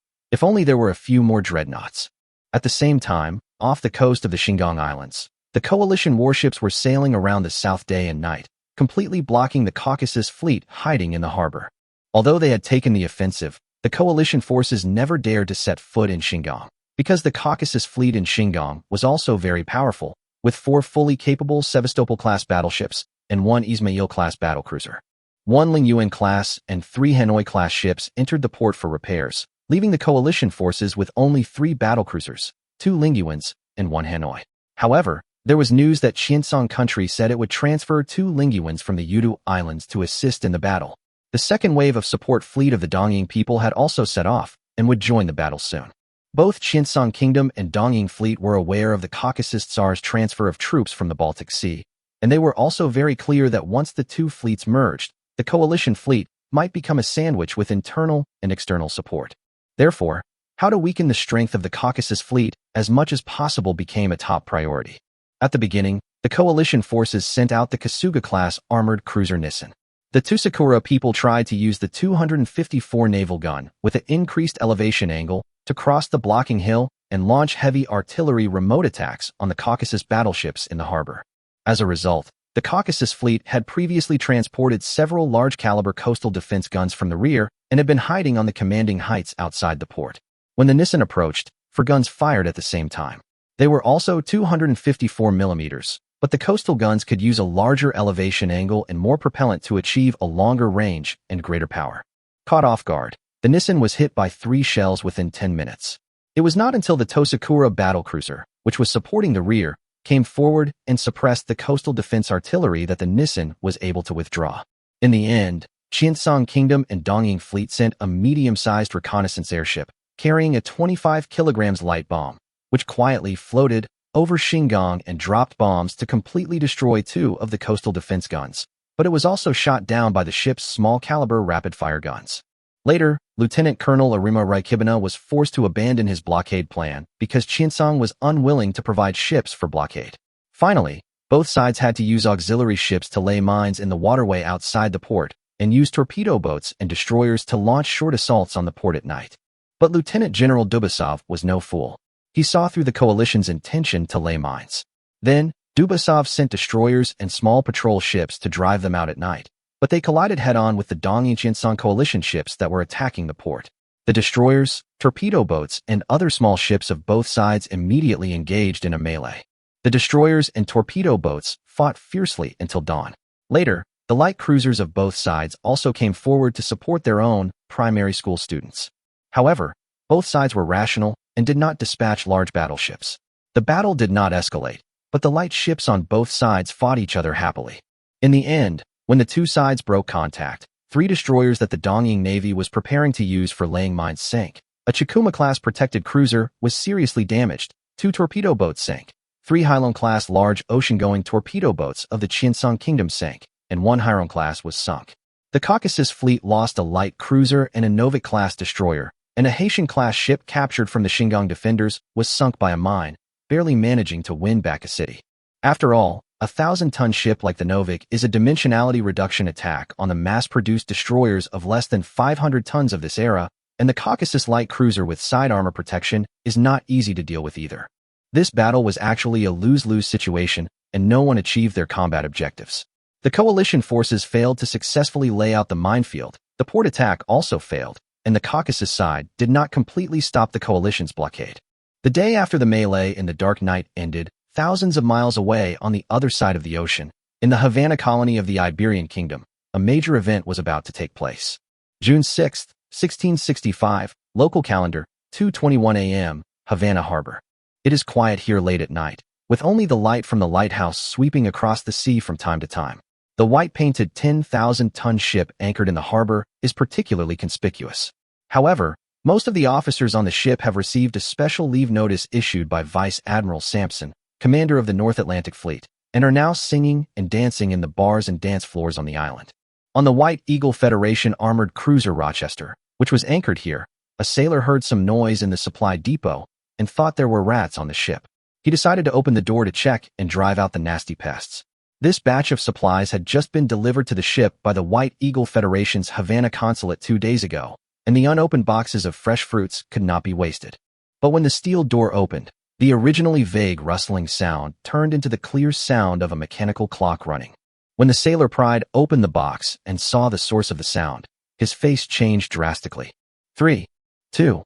there were a few more dreadnoughts. At the same time, off the coast of the Qiancang Islands, the coalition warships were sailing around the south day and night, completely blocking the Caucasus fleet hiding in the harbor. Although they had taken the offensive, the coalition forces never dared to set foot in Qiancang, because the Caucasus fleet in Qiancang was also very powerful, with 4 fully capable Sevastopol-class battleships and 1 Ismail-class battlecruiser. 1 Lingyuan-class and 3 Hanoi-class ships entered the port for repairs, leaving the coalition forces with only 3 battlecruisers, 2 Lingyuans, and 1 Hanoi. However, there was news that Qiancang country said it would transfer 2 Lingyuans from the Yudu Islands to assist in the battle. The second wave of support fleet of the Dongying people had also set off and would join the battle soon. Both Qiancang Kingdom and Dongying fleet were aware of the Caucasus Tsar's transfer of troops from the Baltic Sea, and they were also very clear that once the 2 fleets merged, the coalition fleet might become a sandwich with internal and external support. Therefore, how to weaken the strength of the Caucasus fleet as much as possible became a top priority. At the beginning, the coalition forces sent out the Kasuga-class armored cruiser Nissan. The Tusakura people tried to use the 254 naval gun with an increased elevation angle to cross the blocking hill and launch heavy artillery remote attacks on the Caucasus battleships in the harbor. As a result, the Caucasus fleet had previously transported several large-caliber coastal defense guns from the rear and had been hiding on the commanding heights outside the port. When the Nissan approached, 4 guns fired at the same time. They were also 254mm, but the coastal guns could use a larger elevation angle and more propellant to achieve a longer range and greater power. Caught off guard, the Nissan was hit by 3 shells within 10 minutes. It was not until the Tosakura battlecruiser, which was supporting the rear, came forward and suppressed the coastal defense artillery that the Nissan was able to withdraw. In the end, Qiancang Kingdom and Dongying fleet sent a medium-sized reconnaissance airship carrying a 25 kilograms light bomb, which quietly floated over Qiancang and dropped bombs to completely destroy 2 of the coastal defense guns, but it was also shot down by the ship's small-caliber rapid-fire guns. Later, Lieutenant Colonel Arima Raikibana was forced to abandon his blockade plan because Qiancang was unwilling to provide ships for blockade. Finally, both sides had to use auxiliary ships to lay mines in the waterway outside the port and use torpedo boats and destroyers to launch short assaults on the port at night. But Lieutenant General Dubasov was no fool. He saw through the coalition's intention to lay mines. Then, Dubasov sent destroyers and small patrol ships to drive them out at night, but they collided head-on with the Dong and Qiancang coalition ships that were attacking the port. The destroyers, torpedo boats, and other small ships of both sides immediately engaged in a melee. The destroyers and torpedo boats fought fiercely until dawn. Later, the light cruisers of both sides also came forward to support their own primary school students. However, both sides were rational and did not dispatch large battleships. The battle did not escalate, but the light ships on both sides fought each other happily. In the end, when the two sides broke contact, 3 destroyers that the Dongying Navy was preparing to use for laying mines sank. A Chikuma-class protected cruiser was seriously damaged, 2 torpedo boats sank, 3 Hailong-class large ocean-going torpedo boats of the Qiancang Kingdom sank, and 1 Hairong-class was sunk. The Caucasus fleet lost a light cruiser and a Novik-class destroyer, and a Haitian-class ship captured from the Shingang defenders was sunk by a mine, barely managing to win back a city. After all, a 1,000-ton ship like the Novik is a dimensionality reduction attack on the mass-produced destroyers of less than 500 tons of this era, and the Caucasus light cruiser with side armor protection is not easy to deal with either. This battle was actually a lose-lose situation, and no one achieved their combat objectives. The coalition forces failed to successfully lay out the minefield, the port attack also failed, and the Caucasus side did not completely stop the coalition's blockade. The day after the melee in the dark night ended, thousands of miles away on the other side of the ocean, in the Havana colony of the Iberian Kingdom, a major event was about to take place. June 6, 1665, local calendar, 2:21 a.m., Havana Harbor. It is quiet here late at night, with only the light from the lighthouse sweeping across the sea from time to time. The white-painted 10,000-ton ship anchored in the harbor is particularly conspicuous. However, most of the officers on the ship have received a special leave notice issued by Vice Admiral Sampson, commander of the North Atlantic Fleet, and are now singing and dancing in the bars and dance floors on the island. On the White Eagle Federation armored cruiser Rochester, which was anchored here, a sailor heard some noise in the supply depot and thought there were rats on the ship. He decided to open the door to check and drive out the nasty pests. This batch of supplies had just been delivered to the ship by the White Eagle Federation's Havana consulate 2 days ago, and the unopened boxes of fresh fruits could not be wasted. But when the steel door opened, the originally vague rustling sound turned into the clear sound of a mechanical clock running. When the sailor Pride opened the box and saw the source of the sound, his face changed drastically. 3, 2,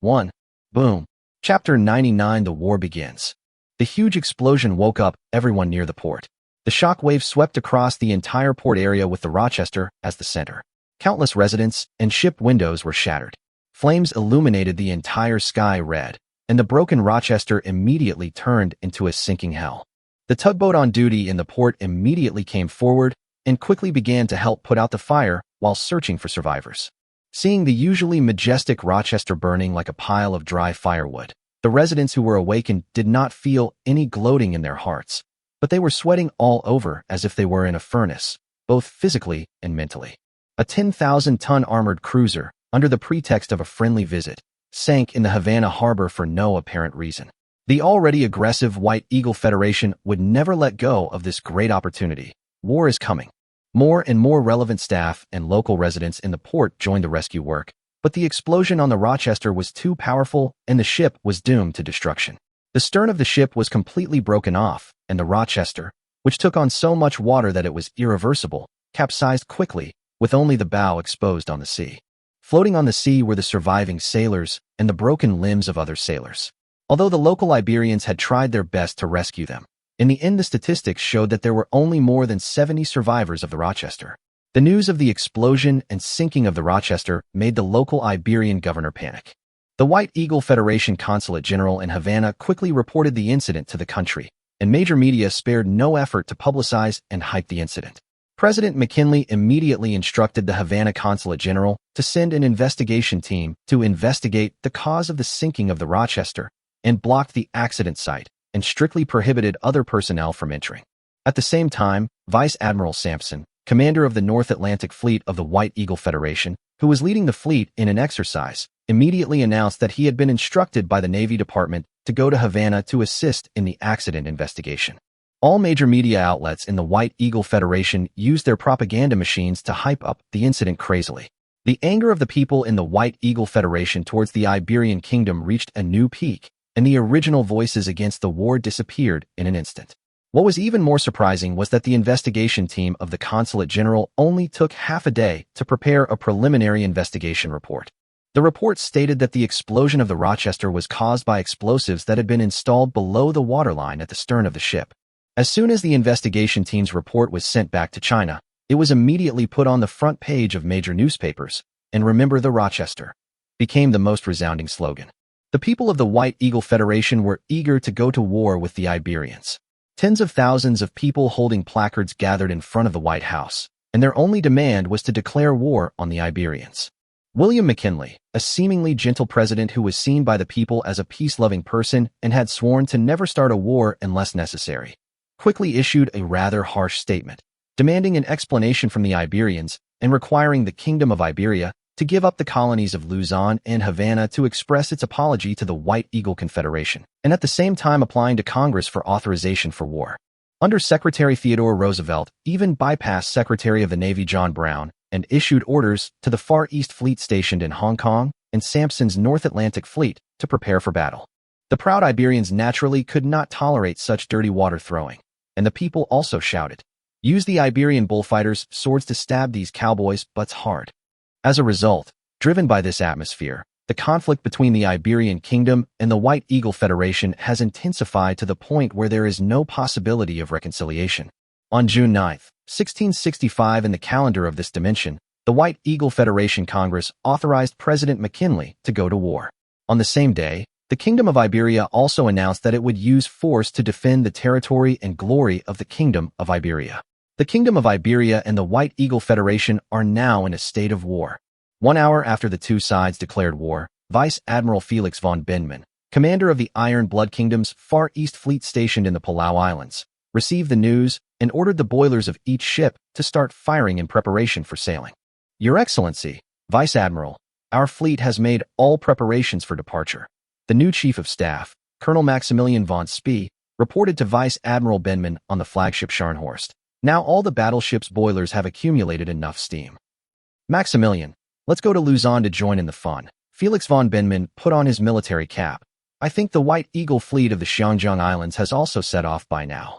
1, boom. Chapter 99. The war begins. The huge explosion woke up everyone near the port. The shock wave swept across the entire port area with the Rochester as the center. Countless residents and ship windows were shattered. Flames illuminated the entire sky red, and the broken Rochester immediately turned into a sinking hell. The tugboat on duty in the port immediately came forward and quickly began to help put out the fire while searching for survivors. Seeing the usually majestic Rochester burning like a pile of dry firewood, the residents who were awakened did not feel any gloating in their hearts, but they were sweating all over as if they were in a furnace, both physically and mentally. A 10,000-ton armored cruiser, under the pretext of a friendly visit, sank in the Havana harbor for no apparent reason. The already aggressive White Eagle Federation would never let go of this great opportunity. War is coming. More and more relevant staff and local residents in the port joined the rescue work, but the explosion on the Rochester was too powerful and the ship was doomed to destruction. The stern of the ship was completely broken off, and the Rochester, which took on so much water that it was irreversible, capsized quickly, with only the bow exposed on the sea. Floating on the sea were the surviving sailors and the broken limbs of other sailors. Although the local Iberians had tried their best to rescue them, in the end the statistics showed that there were only more than 70 survivors of the Rochester. The news of the explosion and sinking of the Rochester made the local Iberian governor panic. The White Eagle Federation Consulate General in Havana quickly reported the incident to the country, and major media spared no effort to publicize and hype the incident. President McKinley immediately instructed the Havana Consulate General to send an investigation team to investigate the cause of the sinking of the Rochester and blocked the accident site and strictly prohibited other personnel from entering. At the same time, Vice Admiral Sampson, commander of the North Atlantic Fleet of the White Eagle Federation, who was leading the fleet in an exercise, immediately announced that he had been instructed by the Navy Department to go to Havana to assist in the accident investigation. All major media outlets in the White Eagle Federation used their propaganda machines to hype up the incident crazily. The anger of the people in the White Eagle Federation towards the Iberian Kingdom reached a new peak, and the original voices against the war disappeared in an instant. What was even more surprising was that the investigation team of the Consulate General only took half a day to prepare a preliminary investigation report. The report stated that the explosion of the Rochester was caused by explosives that had been installed below the waterline at the stern of the ship. As soon as the investigation team's report was sent back to China, it was immediately put on the front page of major newspapers, and "Remember the Rochester" became the most resounding slogan. The people of the White Eagle Federation were eager to go to war with the Iberians. Tens of thousands of people holding placards gathered in front of the White House, and their only demand was to declare war on the Iberians. William McKinley, a seemingly gentle president who was seen by the people as a peace-loving person and had sworn to never start a war unless necessary, quickly issued a rather harsh statement, demanding an explanation from the Iberians and requiring the Kingdom of Iberia to give up the colonies of Luzon and Havana to express its apology to the White Eagle Confederation, and at the same time applying to Congress for authorization for war. Under Secretary Theodore Roosevelt, even bypassed Secretary of the Navy John Brown and issued orders to the Far East Fleet stationed in Hong Kong and Sampson's North Atlantic Fleet to prepare for battle. The proud Iberians naturally could not tolerate such dirty water throwing, and the people also shouted, "Use the Iberian bullfighters' swords to stab these cowboys' butts hard." As a result, driven by this atmosphere, the conflict between the Iberian Kingdom and the White Eagle Federation has intensified to the point where there is no possibility of reconciliation. On June 9, 1665, in the calendar of this dimension, the White Eagle Federation Congress authorized President McKinley to go to war. On the same day, the Kingdom of Iberia also announced that it would use force to defend the territory and glory of the Kingdom of Iberia. The Kingdom of Iberia and the White Eagle Federation are now in a state of war. 1 hour after the two sides declared war, Vice Admiral Felix von Bendman, commander of the Iron Blood Kingdom's Far East Fleet stationed in the Palau Islands, received the news and ordered the boilers of each ship to start firing in preparation for sailing. "Your Excellency, Vice Admiral, our fleet has made all preparations for departure," the new Chief of Staff, Colonel Maximilian von Spee, reported to Vice Admiral Bendman on the flagship Scharnhorst. "Now all the battleship's boilers have accumulated enough steam. Maximilian, let's go to Luzon to join in the fun." Felix von Bendman put on his military cap. "I think the White Eagle fleet of the Qiancang Islands has also set off by now."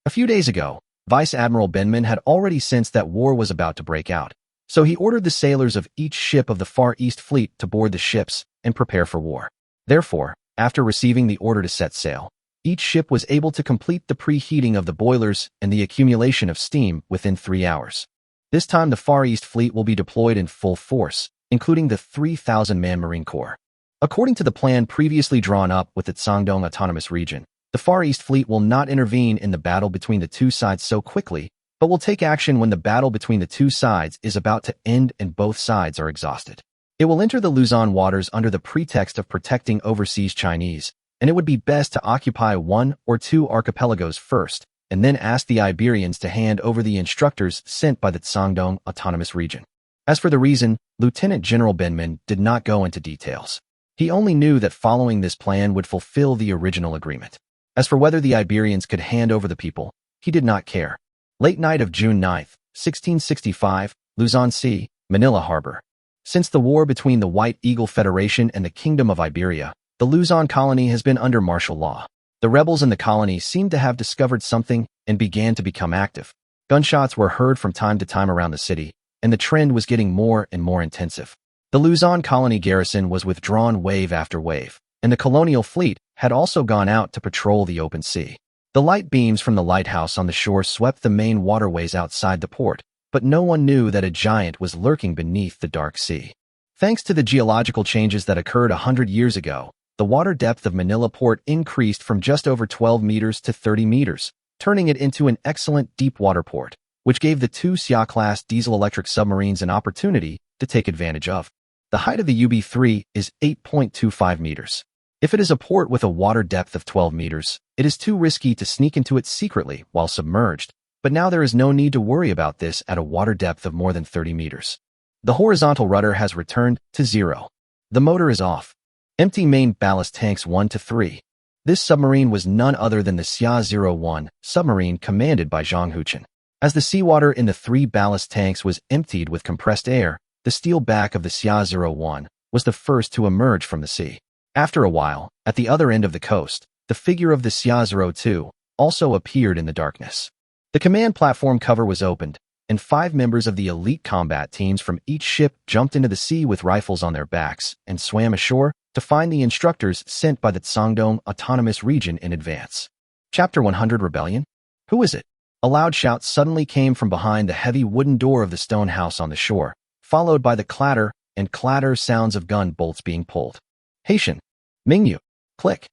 A few days ago, Vice Admiral Bendman had already sensed that war was about to break out, so he ordered the sailors of each ship of the Far East Fleet to board the ships and prepare for war. Therefore, after receiving the order to set sail, each ship was able to complete the preheating of the boilers and the accumulation of steam within 3 hours. This time the Far East Fleet will be deployed in full force, including the 3,000-man Marine Corps. According to the plan previously drawn up with the Sangdong Autonomous Region, the Far East Fleet will not intervene in the battle between the two sides so quickly, but will take action when the battle between the two sides is about to end and both sides are exhausted. It will enter the Luzon waters under the pretext of protecting overseas Chinese, and it would be best to occupy 1 or 2 archipelagos first, and then ask the Iberians to hand over the instructors sent by the Sangdong Autonomous Region. As for the reason, Lieutenant General Bendman did not go into details. He only knew that following this plan would fulfill the original agreement. As for whether the Iberians could hand over the people, he did not care. Late night of June 9, 1665, Luzon Sea, Manila Harbor. Since the war between the White Eagle Federation and the Kingdom of Iberia, the Luzon colony has been under martial law. The rebels in the colony seemed to have discovered something and began to become active. Gunshots were heard from time to time around the city, and the trend was getting more and more intensive. The Luzon colony garrison was withdrawn wave after wave, and the colonial fleet had also gone out to patrol the open sea. The light beams from the lighthouse on the shore swept the main waterways outside the port, but no one knew that a giant was lurking beneath the dark sea. Thanks to the geological changes that occurred 100 years ago, the water depth of Manila Port increased from just over 12 meters to 30 meters, turning it into an excellent deep-water port, which gave the 2 Xia-class diesel-electric submarines an opportunity to take advantage of. The height of the UB-3 is 8.25 meters. If it is a port with a water depth of 12 meters, it is too risky to sneak into it secretly while submerged, but now there is no need to worry about this at a water depth of more than 30 meters. The horizontal rudder has returned to 0. The motor is off. Empty main ballast tanks 1 to 3. This submarine was none other than the Xia-01 submarine commanded by Zhang Huchen. As the seawater in the 3 ballast tanks was emptied with compressed air, the steel back of the Xia-01 was the first to emerge from the sea. After a while, at the other end of the coast, the figure of the Xia-02 also appeared in the darkness. The command platform cover was opened, and 5 members of the elite combat teams from each ship jumped into the sea with rifles on their backs and swam ashore to find the instructors sent by the Qiancang Autonomous Region in advance. Chapter 100 Rebellion? Who is it? A loud shout suddenly came from behind the heavy wooden door of the stone house on the shore, followed by the clatter and clatter sounds of gun bolts being pulled. Haitian. Mingyu. Click.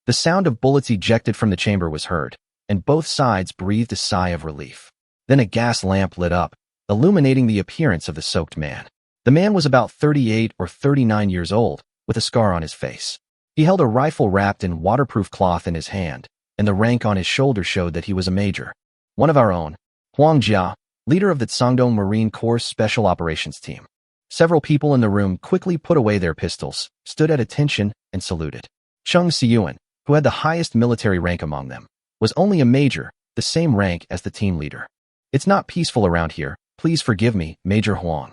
The sound of bullets ejected from the chamber was heard, and both sides breathed a sigh of relief. Then a gas lamp lit up, illuminating the appearance of the soaked man. The man was about 38 or 39 years old, with a scar on his face. He held a rifle wrapped in waterproof cloth in his hand, and the rank on his shoulder showed that he was a major. One of our own, Huang Jia, leader of the Qiancang Marine Corps Special Operations Team. Several people in the room quickly put away their pistols, stood at attention, and saluted. Cheng Xiyuan, who had the highest military rank among them, was only a major, the same rank as the team leader. It's not peaceful around here. Please forgive me, Major Huang.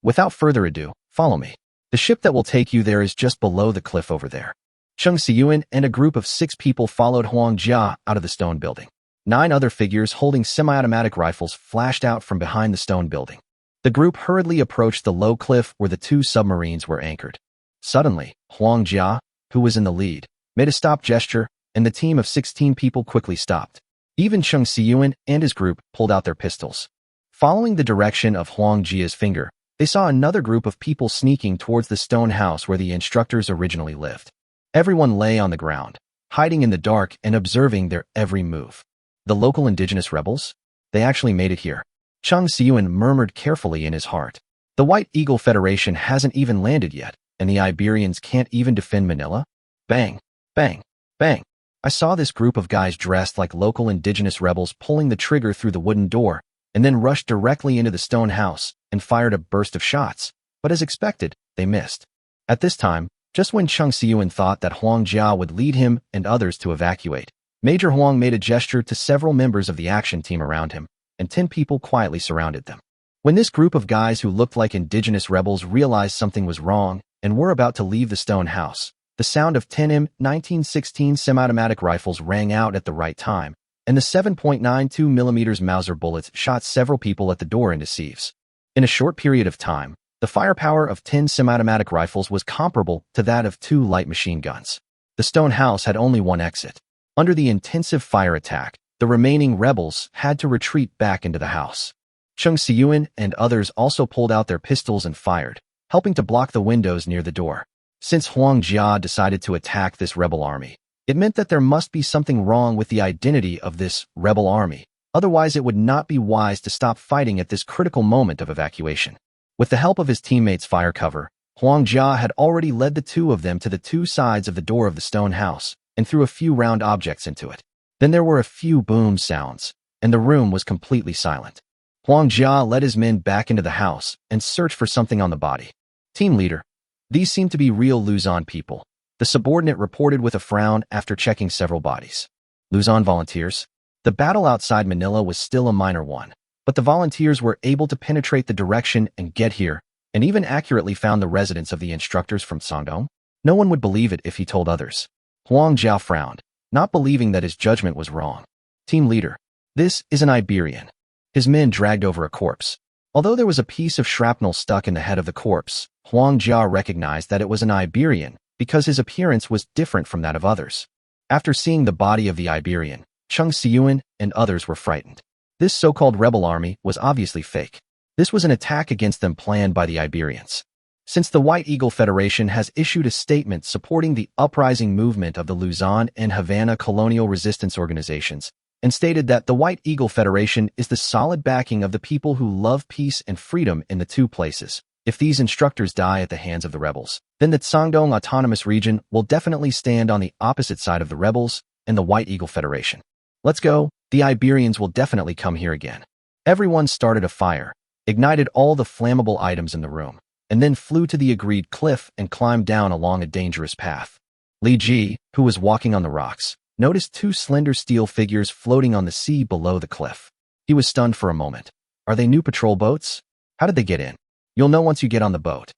Without further ado, follow me. The ship that will take you there is just below the cliff over there. Cheng Xiyuan and a group of 6 people followed Huang Jia out of the stone building. 9 other figures holding semi-automatic rifles flashed out from behind the stone building. The group hurriedly approached the low cliff where the 2 submarines were anchored. Suddenly, Huang Jia, who was in the lead, made a stop gesture, and the team of 16 people quickly stopped. Even Cheng Xiyuan and his group pulled out their pistols. Following the direction of Huang Jia's finger, they saw another group of people sneaking towards the stone house where the instructors originally lived. Everyone lay on the ground, hiding in the dark and observing their every move. The local indigenous rebels? They actually made it here. Cheng Xiyuan murmured carefully in his heart. The White Eagle Federation hasn't even landed yet, and the Iberians can't even defend Manila? Bang, bang, bang. I saw this group of guys dressed like local indigenous rebels pulling the trigger through the wooden door, and then rushed directly into the stone house and fired a burst of shots, but as expected, they missed. At this time, just when Cheng Xiyuan thought that Huang Jia would lead him and others to evacuate, Major Huang made a gesture to several members of the action team around him, and 10 people quietly surrounded them. When this group of guys who looked like indigenous rebels realized something was wrong and were about to leave the stone house, the sound of 10 M1916 semi-automatic rifles rang out at the right time, and the 7.92 mm Mauser bullets shot several people at the door into sieves. In a short period of time, the firepower of 10 semi-automatic rifles was comparable to that of 2 light machine guns. The stone house had only one exit. Under the intensive fire attack, the remaining rebels had to retreat back into the house. Cheng Xiyuan and others also pulled out their pistols and fired, helping to block the windows near the door. Since Huang Jia decided to attack this rebel army, it meant that there must be something wrong with the identity of this rebel army. Otherwise, it would not be wise to stop fighting at this critical moment of evacuation. With the help of his teammates' fire cover, Huang Jia had already led the 2 of them to the 2 sides of the door of the stone house and threw a few round objects into it. Then there were a few boom sounds, and the room was completely silent. Huang Jia led his men back into the house and searched for something on the body. Team leader, these seem to be real Luzon people, the subordinate reported with a frown after checking several bodies. Luzon volunteers? The battle outside Manila was still a minor one, but the volunteers were able to penetrate the direction and get here, and even accurately found the residence of the instructors from Sangdong. No one would believe it if he told others. Huang Jia frowned, not believing that his judgment was wrong. Team leader, this is an Iberian. His men dragged over a corpse. Although there was a piece of shrapnel stuck in the head of the corpse, Huang Jia recognized that it was an Iberian because his appearance was different from that of others. After seeing the body of the Iberian, Cheng Xiyuan and others were frightened. This so-called rebel army was obviously fake. This was an attack against them planned by the Iberians. Since the White Eagle Federation has issued a statement supporting the uprising movement of the Luzon and Havana colonial resistance organizations, and stated that the White Eagle Federation is the solid backing of the people who love peace and freedom in the 2 places. If these instructors die at the hands of the rebels, then the Qiancang Autonomous Region will definitely stand on the opposite side of the rebels and the White Eagle Federation. Let's go. The Iberians will definitely come here again. Everyone started a fire, ignited all the flammable items in the room, and then flew to the agreed cliff and climbed down along a dangerous path. Li Ji, who was walking on the rocks, noticed two slender steel figures floating on the sea below the cliff. He was stunned for a moment. Are they new patrol boats? How did they get in? You'll know once you get on the boat.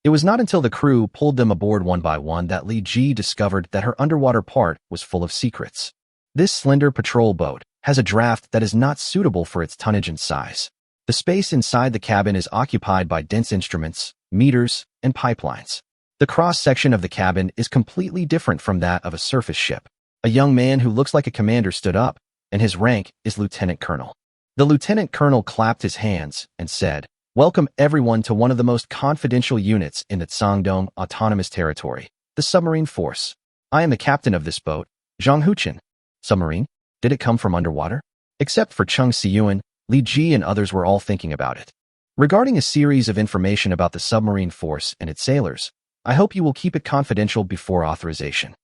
It was not until the crew pulled them aboard one by one that Li Ji discovered that her underwater part was full of secrets. This slender patrol boat has a draft that is not suitable for its tonnage and size. The space inside the cabin is occupied by dense instruments, meters, and pipelines. The cross-section of the cabin is completely different from that of a surface ship. A young man who looks like a commander stood up, and his rank is lieutenant colonel. The lieutenant colonel clapped his hands and said, "Welcome everyone to one of the most confidential units in the Qiancang Autonomous Territory, the submarine force. I am the captain of this boat, Zhang Huchen." Submarine? Did it come from underwater? Except for Cheng Siyuan, Li Ji and others were all thinking about it. Regarding a series of information about the submarine force and its sailors, I hope you will keep it confidential before authorization.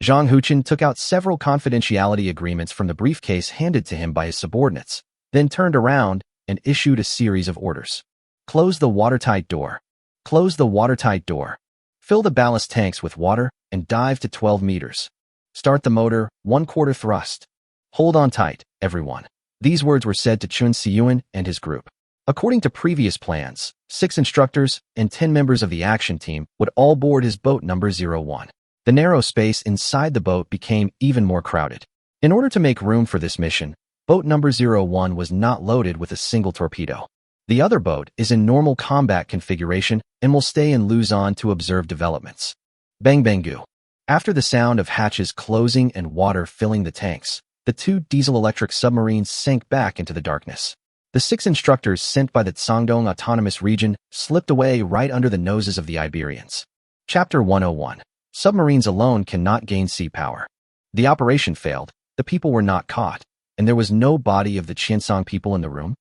Zhang Huchen took out several confidentiality agreements from the briefcase handed to him by his subordinates, then turned around and issued a series of orders. Close the watertight door. Close the watertight door. Fill the ballast tanks with water and dive to 12 meters. Start the motor, 1/4 thrust. Hold on tight, everyone. These words were said to Chun Siyuan and his group. According to previous plans, 6 instructors and 10 members of the action team would all board his boat number 01. The narrow space inside the boat became even more crowded. In order to make room for this mission, boat number 01 was not loaded with a single torpedo. The other boat is in normal combat configuration and will stay in Luzon to observe developments. Bang bangoo. After the sound of hatches closing and water filling the tanks, the 2 diesel-electric submarines sank back into the darkness. The 6 instructors sent by the Qiancang Autonomous Region slipped away right under the noses of the Iberians. Chapter 101. Submarines alone cannot gain sea power. The operation failed, the people were not caught, and there was no body of the Qiancang people in the room.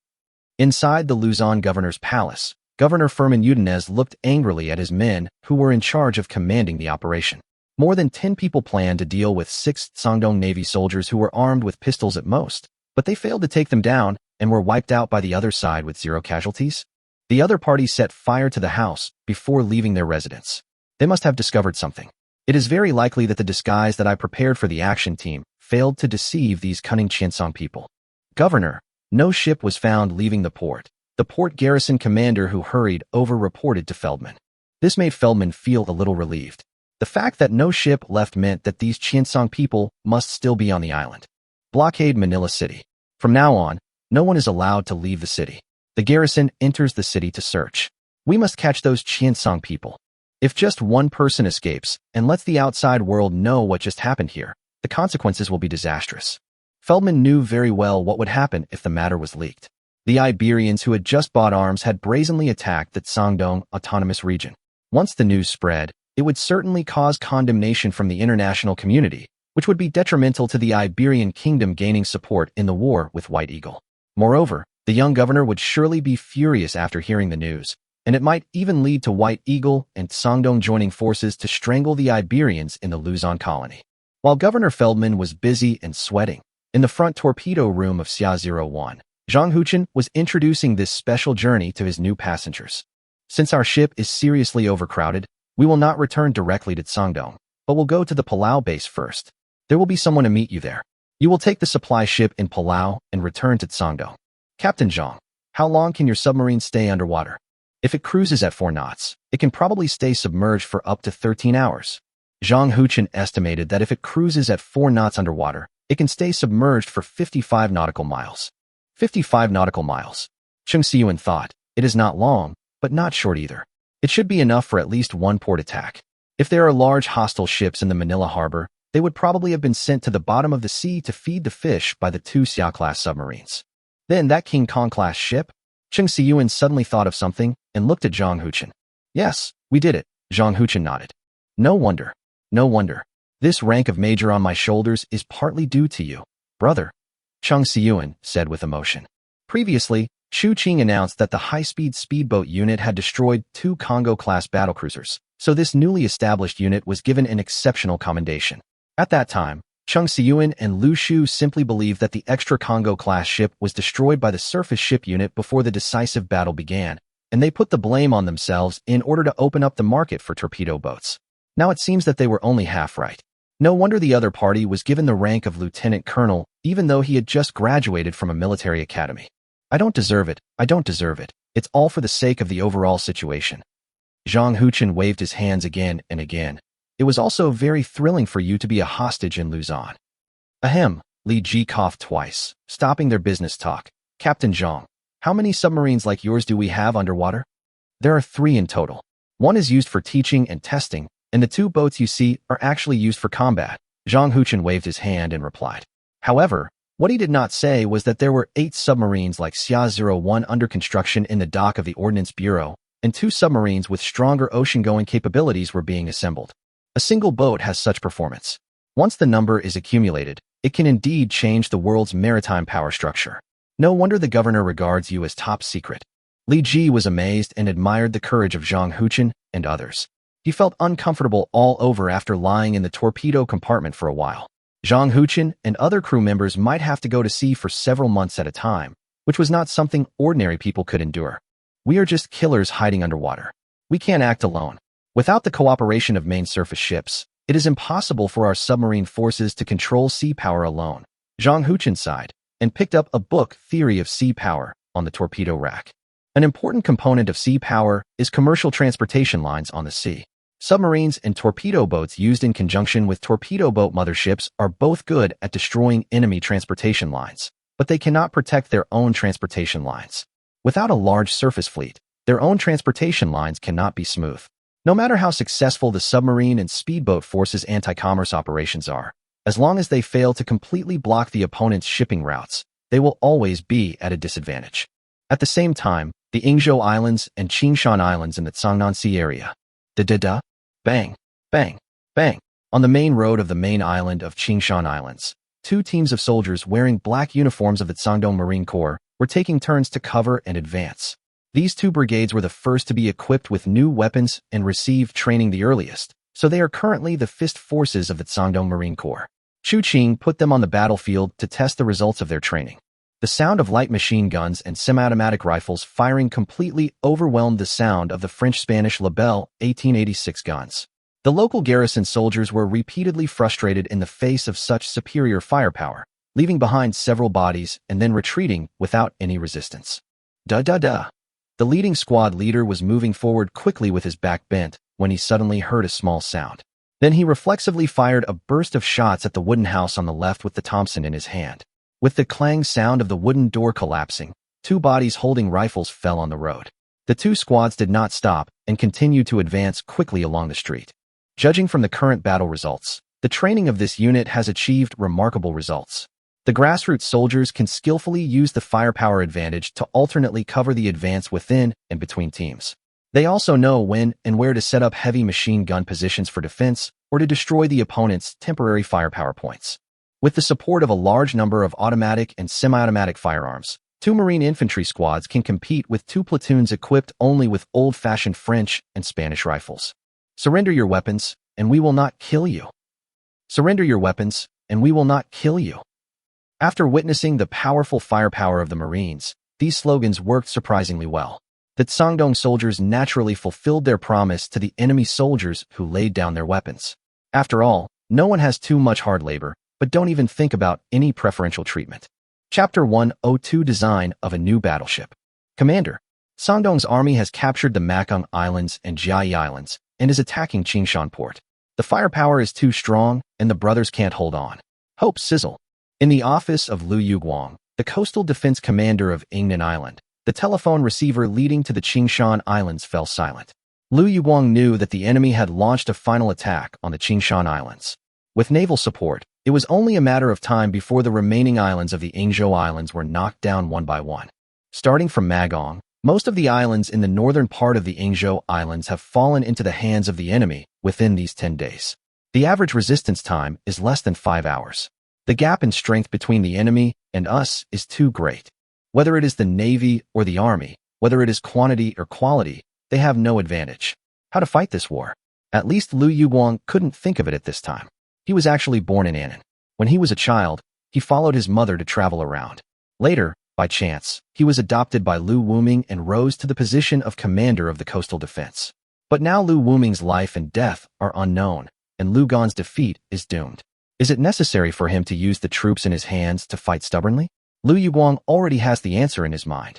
Inside the Luzon governor's palace, Governor Firmin Udinez looked angrily at his men who were in charge of commanding the operation. More than 10 people planned to deal with 6 Qiancang Navy soldiers who were armed with pistols at most, but they failed to take them down and were wiped out by the other side with 0 casualties. The other party set fire to the house before leaving their residence. They must have discovered something. It is very likely that the disguise that I prepared for the action team failed to deceive these cunning Qiancang people. Governor, no ship was found leaving the port. The port garrison commander who hurried over reported to Feldman. This made Feldman feel a little relieved. The fact that no ship left meant that these Qiancang people must still be on the island. Blockade Manila City. From now on, no one is allowed to leave the city. The garrison enters the city to search. We must catch those Qiancang people. If just one person escapes and lets the outside world know what just happened here, the consequences will be disastrous. Feldman knew very well what would happen if the matter was leaked. The Iberians who had just bought arms had brazenly attacked the Qiancang Autonomous Region. Once the news spread, it would certainly cause condemnation from the international community, which would be detrimental to the Iberian kingdom gaining support in the war with White Eagle. Moreover, the young governor would surely be furious after hearing the news, and it might even lead to White Eagle and Qiancang joining forces to strangle the Iberians in the Luzon colony. While Governor Feldman was busy and sweating, in the front torpedo room of Xia-01, Zhang Huchen was introducing this special journey to his new passengers. Since our ship is seriously overcrowded, we will not return directly to Qiancang, but will go to the Palau base first. There will be someone to meet you there. You will take the supply ship in Palau and return to Qiancang. Captain Zhang, how long can your submarine stay underwater? If it cruises at 4 knots, it can probably stay submerged for up to 13 hours. Zhang Huchen estimated that if it cruises at 4 knots underwater, it can stay submerged for 55 nautical miles. 55 nautical miles. Cheng Siyuan thought, it is not long, but not short either. It should be enough for at least one port attack. If there are large hostile ships in the Manila harbor, they would probably have been sent to the bottom of the sea to feed the fish by the 2 Xia-class submarines. Then that King Kong-class ship? Cheng Siyuan suddenly thought of something and looked at Zhang Huchen. Yes, we did it, Zhang Huchen nodded. No wonder. No wonder. This rank of major on my shoulders is partly due to you, brother, Cheng Siyuan said with emotion. Previously, Chu Qing announced that the high-speed speedboat unit had destroyed 2 Congo-class battlecruisers, so this newly established unit was given an exceptional commendation. At that time, Cheng Siyuan and Lu Shu simply believed that the extra Congo-class ship was destroyed by the surface ship unit before the decisive battle began, and they put the blame on themselves in order to open up the market for torpedo boats. Now it seems that they were only half right. No wonder the other party was given the rank of lieutenant colonel, even though he had just graduated from a military academy. I don't deserve it. I don't deserve it. It's all for the sake of the overall situation. Zhang Huchen waved his hands again and again. It was also very thrilling for you to be a hostage in Luzon. Ahem, Li Ji coughed twice, stopping their business talk. Captain Zhang, how many submarines like yours do we have underwater? There are 3 in total. One is used for teaching and testing, and the 2 boats you see are actually used for combat. Zhang Huchen waved his hand and replied. However, what he did not say was that there were 8 submarines like Xia-01 under construction in the dock of the Ordnance Bureau, and 2 submarines with stronger ocean-going capabilities were being assembled. A single boat has such performance. Once the number is accumulated, it can indeed change the world's maritime power structure. No wonder the governor regards you as top secret. Li Ji was amazed and admired the courage of Zhang Huchen and others. He felt uncomfortable all over after lying in the torpedo compartment for a while. Zhang Huchen and other crew members might have to go to sea for several months at a time, which was not something ordinary people could endure. We are just killers hiding underwater. We can't act alone. Without the cooperation of main surface ships, it is impossible for our submarine forces to control sea power alone. Zhang Huchen sighed and picked up a book, Theory of Sea Power, on the torpedo rack. An important component of sea power is commercial transportation lines on the sea. Submarines and torpedo boats used in conjunction with torpedo boat motherships are both good at destroying enemy transportation lines, but they cannot protect their own transportation lines. Without a large surface fleet, their own transportation lines cannot be smooth. No matter how successful the submarine and speedboat forces' anti-commerce operations are, as long as they fail to completely block the opponent's shipping routes, they will always be at a disadvantage. At the same time, the Yingzhou Islands and Qiancang Islands in the Cangnan Sea area. Da-da-da, bang, bang, bang. On the main road of the main island of Qiancang Islands, 2 teams of soldiers wearing black uniforms of the Cangdong Marine Corps were taking turns to cover and advance. These 2 brigades were the first to be equipped with new weapons and received training the earliest, so they are currently the fifth forces of the Cangdong Marine Corps. Chu Qing put them on the battlefield to test the results of their training. The sound of light machine guns and semi-automatic rifles firing completely overwhelmed the sound of the French-Spanish Lebel 1886 guns. The local garrison soldiers were repeatedly frustrated in the face of such superior firepower, leaving behind several bodies and then retreating without any resistance. Da-da-da. The leading squad leader was moving forward quickly with his back bent when he suddenly heard a small sound. Then he reflexively fired a burst of shots at the wooden house on the left with the Thompson in his hand. With the clang sound of the wooden door collapsing, 2 bodies holding rifles fell on the road. The 2 squads did not stop and continued to advance quickly along the street. Judging from the current battle results, the training of this unit has achieved remarkable results. The grassroots soldiers can skillfully use the firepower advantage to alternately cover the advance within and between teams. They also know when and where to set up heavy machine gun positions for defense or to destroy the opponent's temporary firepower points. With the support of a large number of automatic and semi-automatic firearms, 2 Marine infantry squads can compete with 2 platoons equipped only with old-fashioned French and Spanish rifles. Surrender your weapons, and we will not kill you. Surrender your weapons, and we will not kill you. After witnessing the powerful firepower of the Marines, these slogans worked surprisingly well. The Cangdong soldiers naturally fulfilled their promise to the enemy soldiers who laid down their weapons. After all, no one has too much hard labor, but don't even think about any preferential treatment. Chapter 102 Design of a New Battleship. Commander, Cangdong's army has captured the Qiancang Islands and Taixi Islands and is attacking Qiangshan Port. The firepower is too strong, and the brothers can't hold on. Hope sizzle. In the office of Lu Yuguang, the coastal defense commander of Yingnan Island, the telephone receiver leading to the Qiangshan Islands fell silent. Lu Yuguang knew that the enemy had launched a final attack on the Qiangshan Islands. With naval support, it was only a matter of time before the remaining islands of the Yingzhou Islands were knocked down one by one. Starting from Magong, most of the islands in the northern part of the Yingzhou Islands have fallen into the hands of the enemy within these 10 days. The average resistance time is less than 5 hours. The gap in strength between the enemy and us is too great. Whether it is the Navy or the Army, whether it is quantity or quality, they have no advantage. How to fight this war? At least Lu Yuguang couldn't think of it at this time. He was actually born in Annan. When he was a child, he followed his mother to travel around. Later, by chance, he was adopted by Lu Wuming and rose to the position of commander of the coastal defense. But now Lu Wuming's life and death are unknown, and Lu Gan's defeat is doomed. Is it necessary for him to use the troops in his hands to fight stubbornly? Lu Yuguang already has the answer in his mind.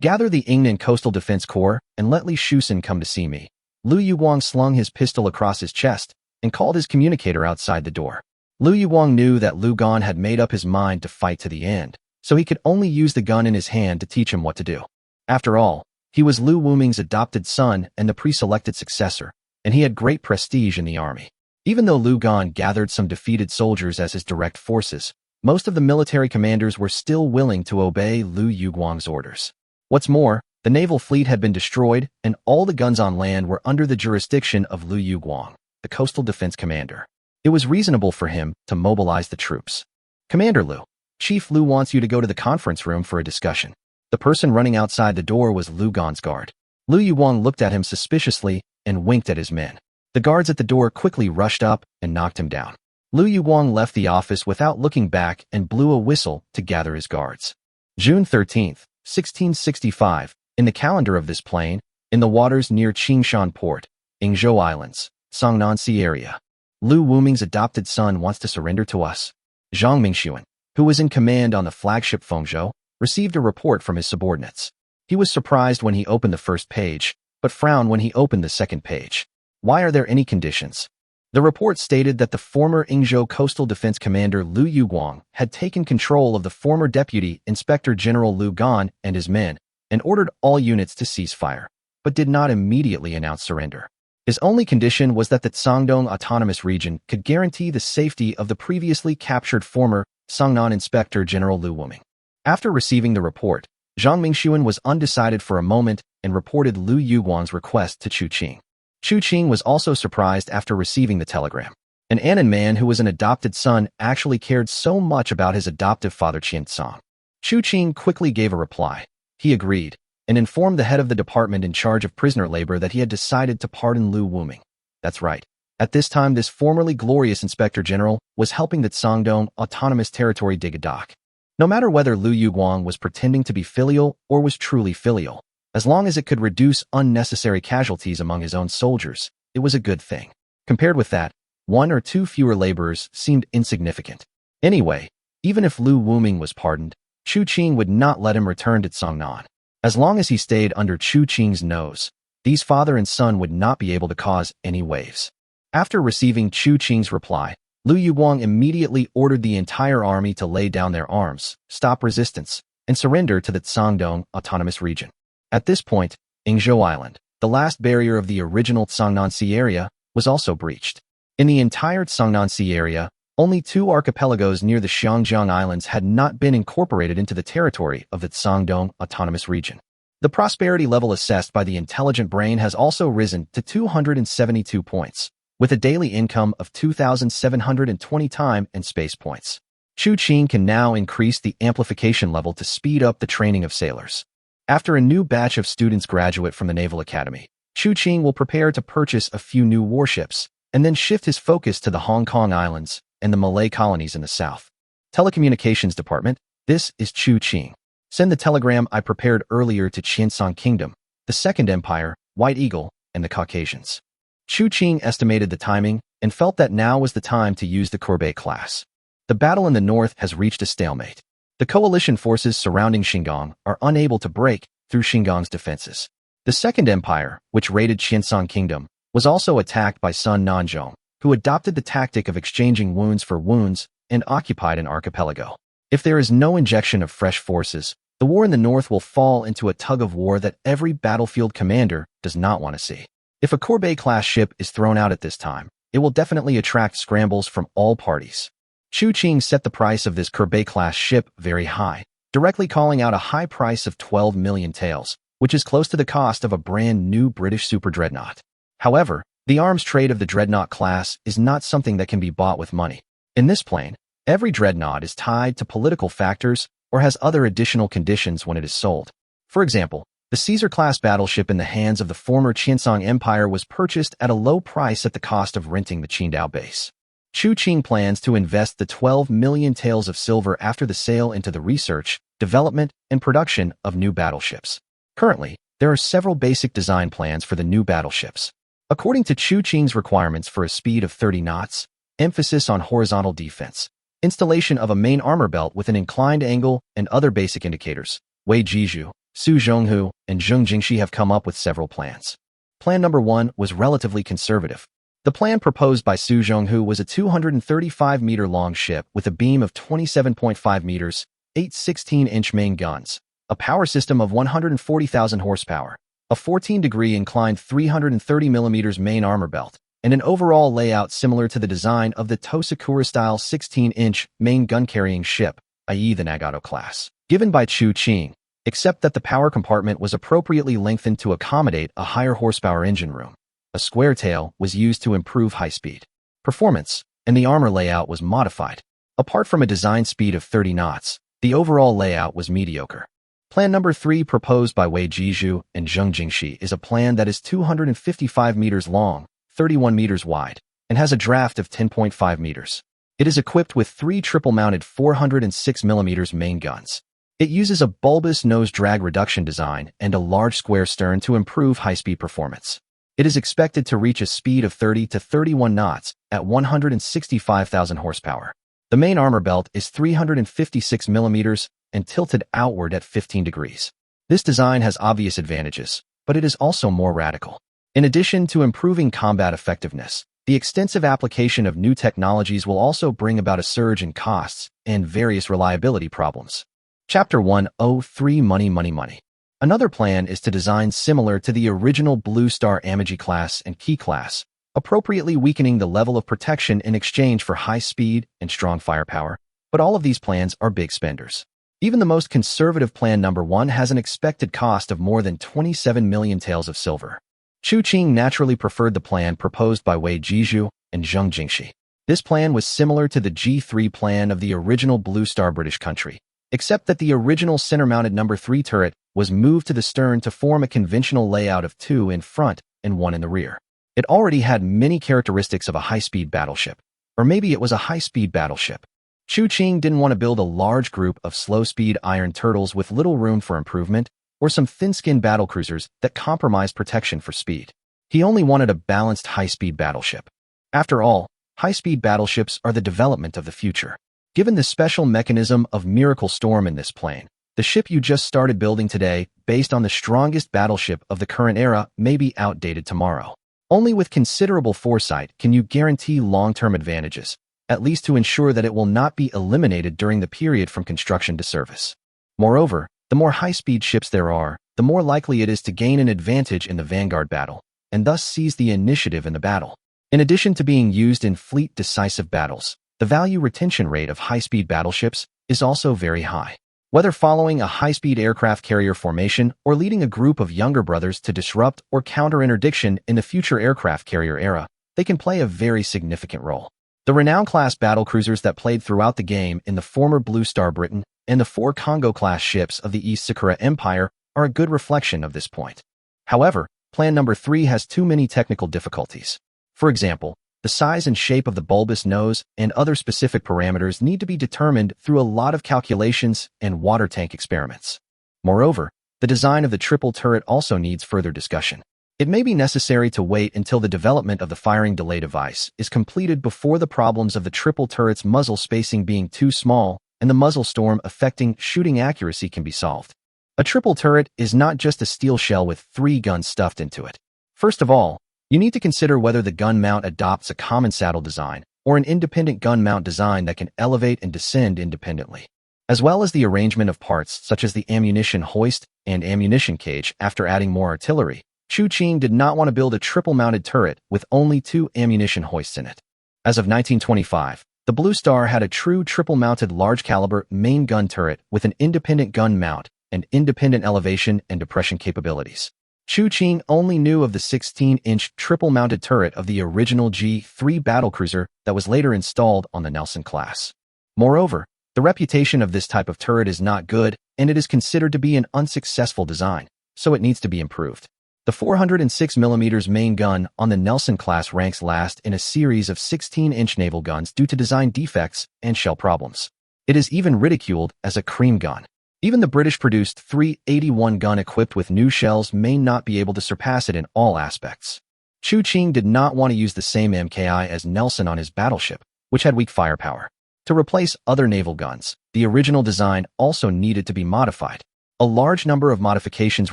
Gather the Yingnan Coastal Defense Corps and let Li Shusen come to see me. Lu Yuguang slung his pistol across his chest and called his communicator outside the door. Lu Yuguang knew that Lu Gan had made up his mind to fight to the end, so he could only use the gun in his hand to teach him what to do. After all, he was Lu Wuming's adopted son and the pre-selected successor, and he had great prestige in the army. Even though Lu Gan gathered some defeated soldiers as his direct forces, most of the military commanders were still willing to obey Lu Yuguang's orders. What's more, the naval fleet had been destroyed, and all the guns on land were under the jurisdiction of Lu Yuguang, the coastal defense commander. It was reasonable for him to mobilize the troops. Commander Lu, Chief Lu wants you to go to the conference room for a discussion. The person running outside the door was Lu Gan's guard. Lu Yuguang looked at him suspiciously and winked at his men. The guards at the door quickly rushed up and knocked him down. Lu Yuguang left the office without looking back and blew a whistle to gather his guards. June 13, 1665, in the calendar of this plane, in the waters near Qiancang Port, Taixi Islands, Songnan Sea area. Lu Wuming's adopted son wants to surrender to us. Zhang Mingxuan, who was in command on the flagship Fengzhou, received a report from his subordinates. He was surprised when he opened the first page, but frowned when he opened the second page. Why are there any conditions? The report stated that the former Yingzhou Coastal Defense Commander Lu Yuguang had taken control of the former Deputy Inspector General Lu Gan and his men and ordered all units to cease fire, but did not immediately announce surrender. His only condition was that the Sangdong Autonomous Region could guarantee the safety of the previously captured former Songnan Inspector General Lu Wuming. After receiving the report, Zhang Mingxuan was undecided for a moment and reported Lu Yuguang's request to Chu Qing. Chu Qing was also surprised after receiving the telegram. An Annan man who was an adopted son actually cared so much about his adoptive father Qiancang. Chu Qing quickly gave a reply. He agreed, and informed the head of the department in charge of prisoner labor that he had decided to pardon Lu Wuming. That's right. At this time, this formerly glorious inspector general was helping the Sangdong Autonomous Territory dig a dock. No matter whether Lu Yuguang was pretending to be filial or was truly filial, as long as it could reduce unnecessary casualties among his own soldiers, it was a good thing. Compared with that, 1 or 2 fewer laborers seemed insignificant. Anyway, even if Lu Wuming was pardoned, Chu Qing would not let him return to Songnan. As long as he stayed under Chu Qing's nose, these father and son would not be able to cause any waves. After receiving Chu Qing's reply, Lu Yuguang immediately ordered the entire army to lay down their arms, stop resistance, and surrender to the Sangdong Autonomous Region. At this point, Yingzhou Island, the last barrier of the original Songnan Sea area, was also breached. In the entire Songnan Sea area, only 2 archipelagos near the Qiancang Islands had not been incorporated into the territory of the Sangdong Autonomous Region. The prosperity level assessed by the intelligent brain has also risen to 272 points, with a daily income of 2,720 time and space points. Chu Qing can now increase the amplification level to speed up the training of sailors. After a new batch of students graduate from the Naval Academy, Chu Qing will prepare to purchase a few new warships and then shift his focus to the Hong Kong Islands and the Malay colonies in the south. Telecommunications Department, this is Chu Qing. Send the telegram I prepared earlier to Qiancang Kingdom, the Second Empire, White Eagle, and the Caucasians. Chu Qing estimated the timing and felt that now was the time to use the Courbet class. The battle in the north has reached a stalemate. The coalition forces surrounding Shandong are unable to break through Shandong's defenses. The Second Empire, which raided Qiancang Kingdom, was also attacked by Sun Nanzhong, who adopted the tactic of exchanging wounds for wounds and occupied an archipelago. If there is no injection of fresh forces, the war in the north will fall into a tug-of-war that every battlefield commander does not want to see. If a Courbet-class ship is thrown out at this time, it will definitely attract scrambles from all parties. Chu Qing set the price of this Courbet-class ship very high, directly calling out a high price of 12 million taels, which is close to the cost of a brand new British super dreadnought. However, the arms trade of the dreadnought class is not something that can be bought with money. In this plane, every dreadnought is tied to political factors or has other additional conditions when it is sold. For example, the Caesar-class battleship in the hands of the former Qiancang Empire was purchased at a low price at the cost of renting the Qingdao base. Chu Qing plans to invest the 12 million taels of silver after the sale into the research, development, and production of new battleships. Currently, there are several basic design plans for the new battleships. According to Qing's requirements for a speed of 30 knots, emphasis on horizontal defense, installation of a main armor belt with an inclined angle, and other basic indicators, Wei Jizhu, Su Zhonghu, and Zheng Jingxi have come up with several plans. Plan number 1 was relatively conservative. The plan proposed by Su Zhonghu was a 235-meter-long ship with a beam of 27.5 meters, 8 16-inch main guns, a power system of 140,000 horsepower, a 14-degree inclined 330 mm main armor belt, and an overall layout similar to the design of the Tosakura-style 16-inch main gun-carrying ship, i.e. the Nagato class, given by Qing, except that the power compartment was appropriately lengthened to accommodate a higher horsepower engine room. A square tail was used to improve high-speed performance, and the armor layout was modified. Apart from a design speed of 30 knots, the overall layout was mediocre. Plan number 3 proposed by Wei Jizhu and Zheng Jingxi is a plan that is 255 meters long, 31 meters wide, and has a draft of 10.5 meters. It is equipped with 3 triple-mounted 406 mm main guns. It uses a bulbous nose drag reduction design and a large square stern to improve high-speed performance. It is expected to reach a speed of 30 to 31 knots at 165,000 horsepower. The main armor belt is 356 millimeters and tilted outward at 15 degrees. This design has obvious advantages, but it is also more radical. In addition to improving combat effectiveness, the extensive application of new technologies will also bring about a surge in costs and various reliability problems. Chapter 103 Money. Another plan is to design similar to the original Blue Star Amagi class and Qi class, appropriately weakening the level of protection in exchange for high speed and strong firepower, but all of these plans are big spenders. Even the most conservative plan number 1 has an expected cost of more than 27 million taels of silver. Qing naturally preferred the plan proposed by Wei Jizhu and Zheng Jingxi. This plan was similar to the G3 plan of the original Blue Star British country, except that the original center-mounted number 3 turret was moved to the stern to form a conventional layout of 2 in front and 1 in the rear. It already had many characteristics of a high-speed battleship, or maybe it was a high-speed battleship. Qing didn't want to build a large group of slow-speed iron turtles with little room for improvement, or some thin-skinned battlecruisers that compromised protection for speed. He only wanted a balanced high-speed battleship. After all, high-speed battleships are the development of the future. Given the special mechanism of Miracle Storm in this plane, the ship you just started building today, based on the strongest battleship of the current era, may be outdated tomorrow. Only with considerable foresight can you guarantee long-term advantages, at least to ensure that it will not be eliminated during the period from construction to service. Moreover, the more high-speed ships there are, the more likely it is to gain an advantage in the vanguard battle, and thus seize the initiative in the battle. In addition to being used in fleet decisive battles, the value retention rate of high-speed battleships is also very high. Whether following a high-speed aircraft carrier formation or leading a group of younger brothers to disrupt or counter interdiction in the future aircraft carrier era, they can play a very significant role. The Renown-class battlecruisers that played throughout the game in the former Blue Star Britain and the 4 Congo-class ships of the East Sakura Empire are a good reflection of this point. However, plan number 3 has too many technical difficulties. For example, the size and shape of the bulbous nose and other specific parameters need to be determined through a lot of calculations and water tank experiments. Moreover, the design of the triple turret also needs further discussion. It may be necessary to wait until the development of the firing delay device is completed before the problems of the triple turret's muzzle spacing being too small and the muzzle storm affecting shooting accuracy can be solved. A triple turret is not just a steel shell with 3 guns stuffed into it. First of all, you need to consider whether the gun mount adopts a common saddle design or an independent gun mount design that can elevate and descend independently, as well as the arrangement of parts such as the ammunition hoist and ammunition cage. After adding more artillery, Qing did not want to build a triple-mounted turret with only 2 ammunition hoists in it. As of 1925, the Blue Star had a true triple-mounted large-caliber main gun turret with an independent gun mount and independent elevation and depression capabilities. Qing only knew of the 16-inch triple-mounted turret of the original G3 battlecruiser that was later installed on the Nelson class. Moreover, the reputation of this type of turret is not good, and it is considered to be an unsuccessful design, so it needs to be improved. The 406 mm main gun on the Nelson class ranks last in a series of 16-inch naval guns due to design defects and shell problems. It is even ridiculed as a cream gun. Even the British-produced 381 gun equipped with new shells may not be able to surpass it in all aspects. Qiancang did not want to use the same MKI as Nelson on his battleship, which had weak firepower. To replace other naval guns, the original design also needed to be modified. A large number of modifications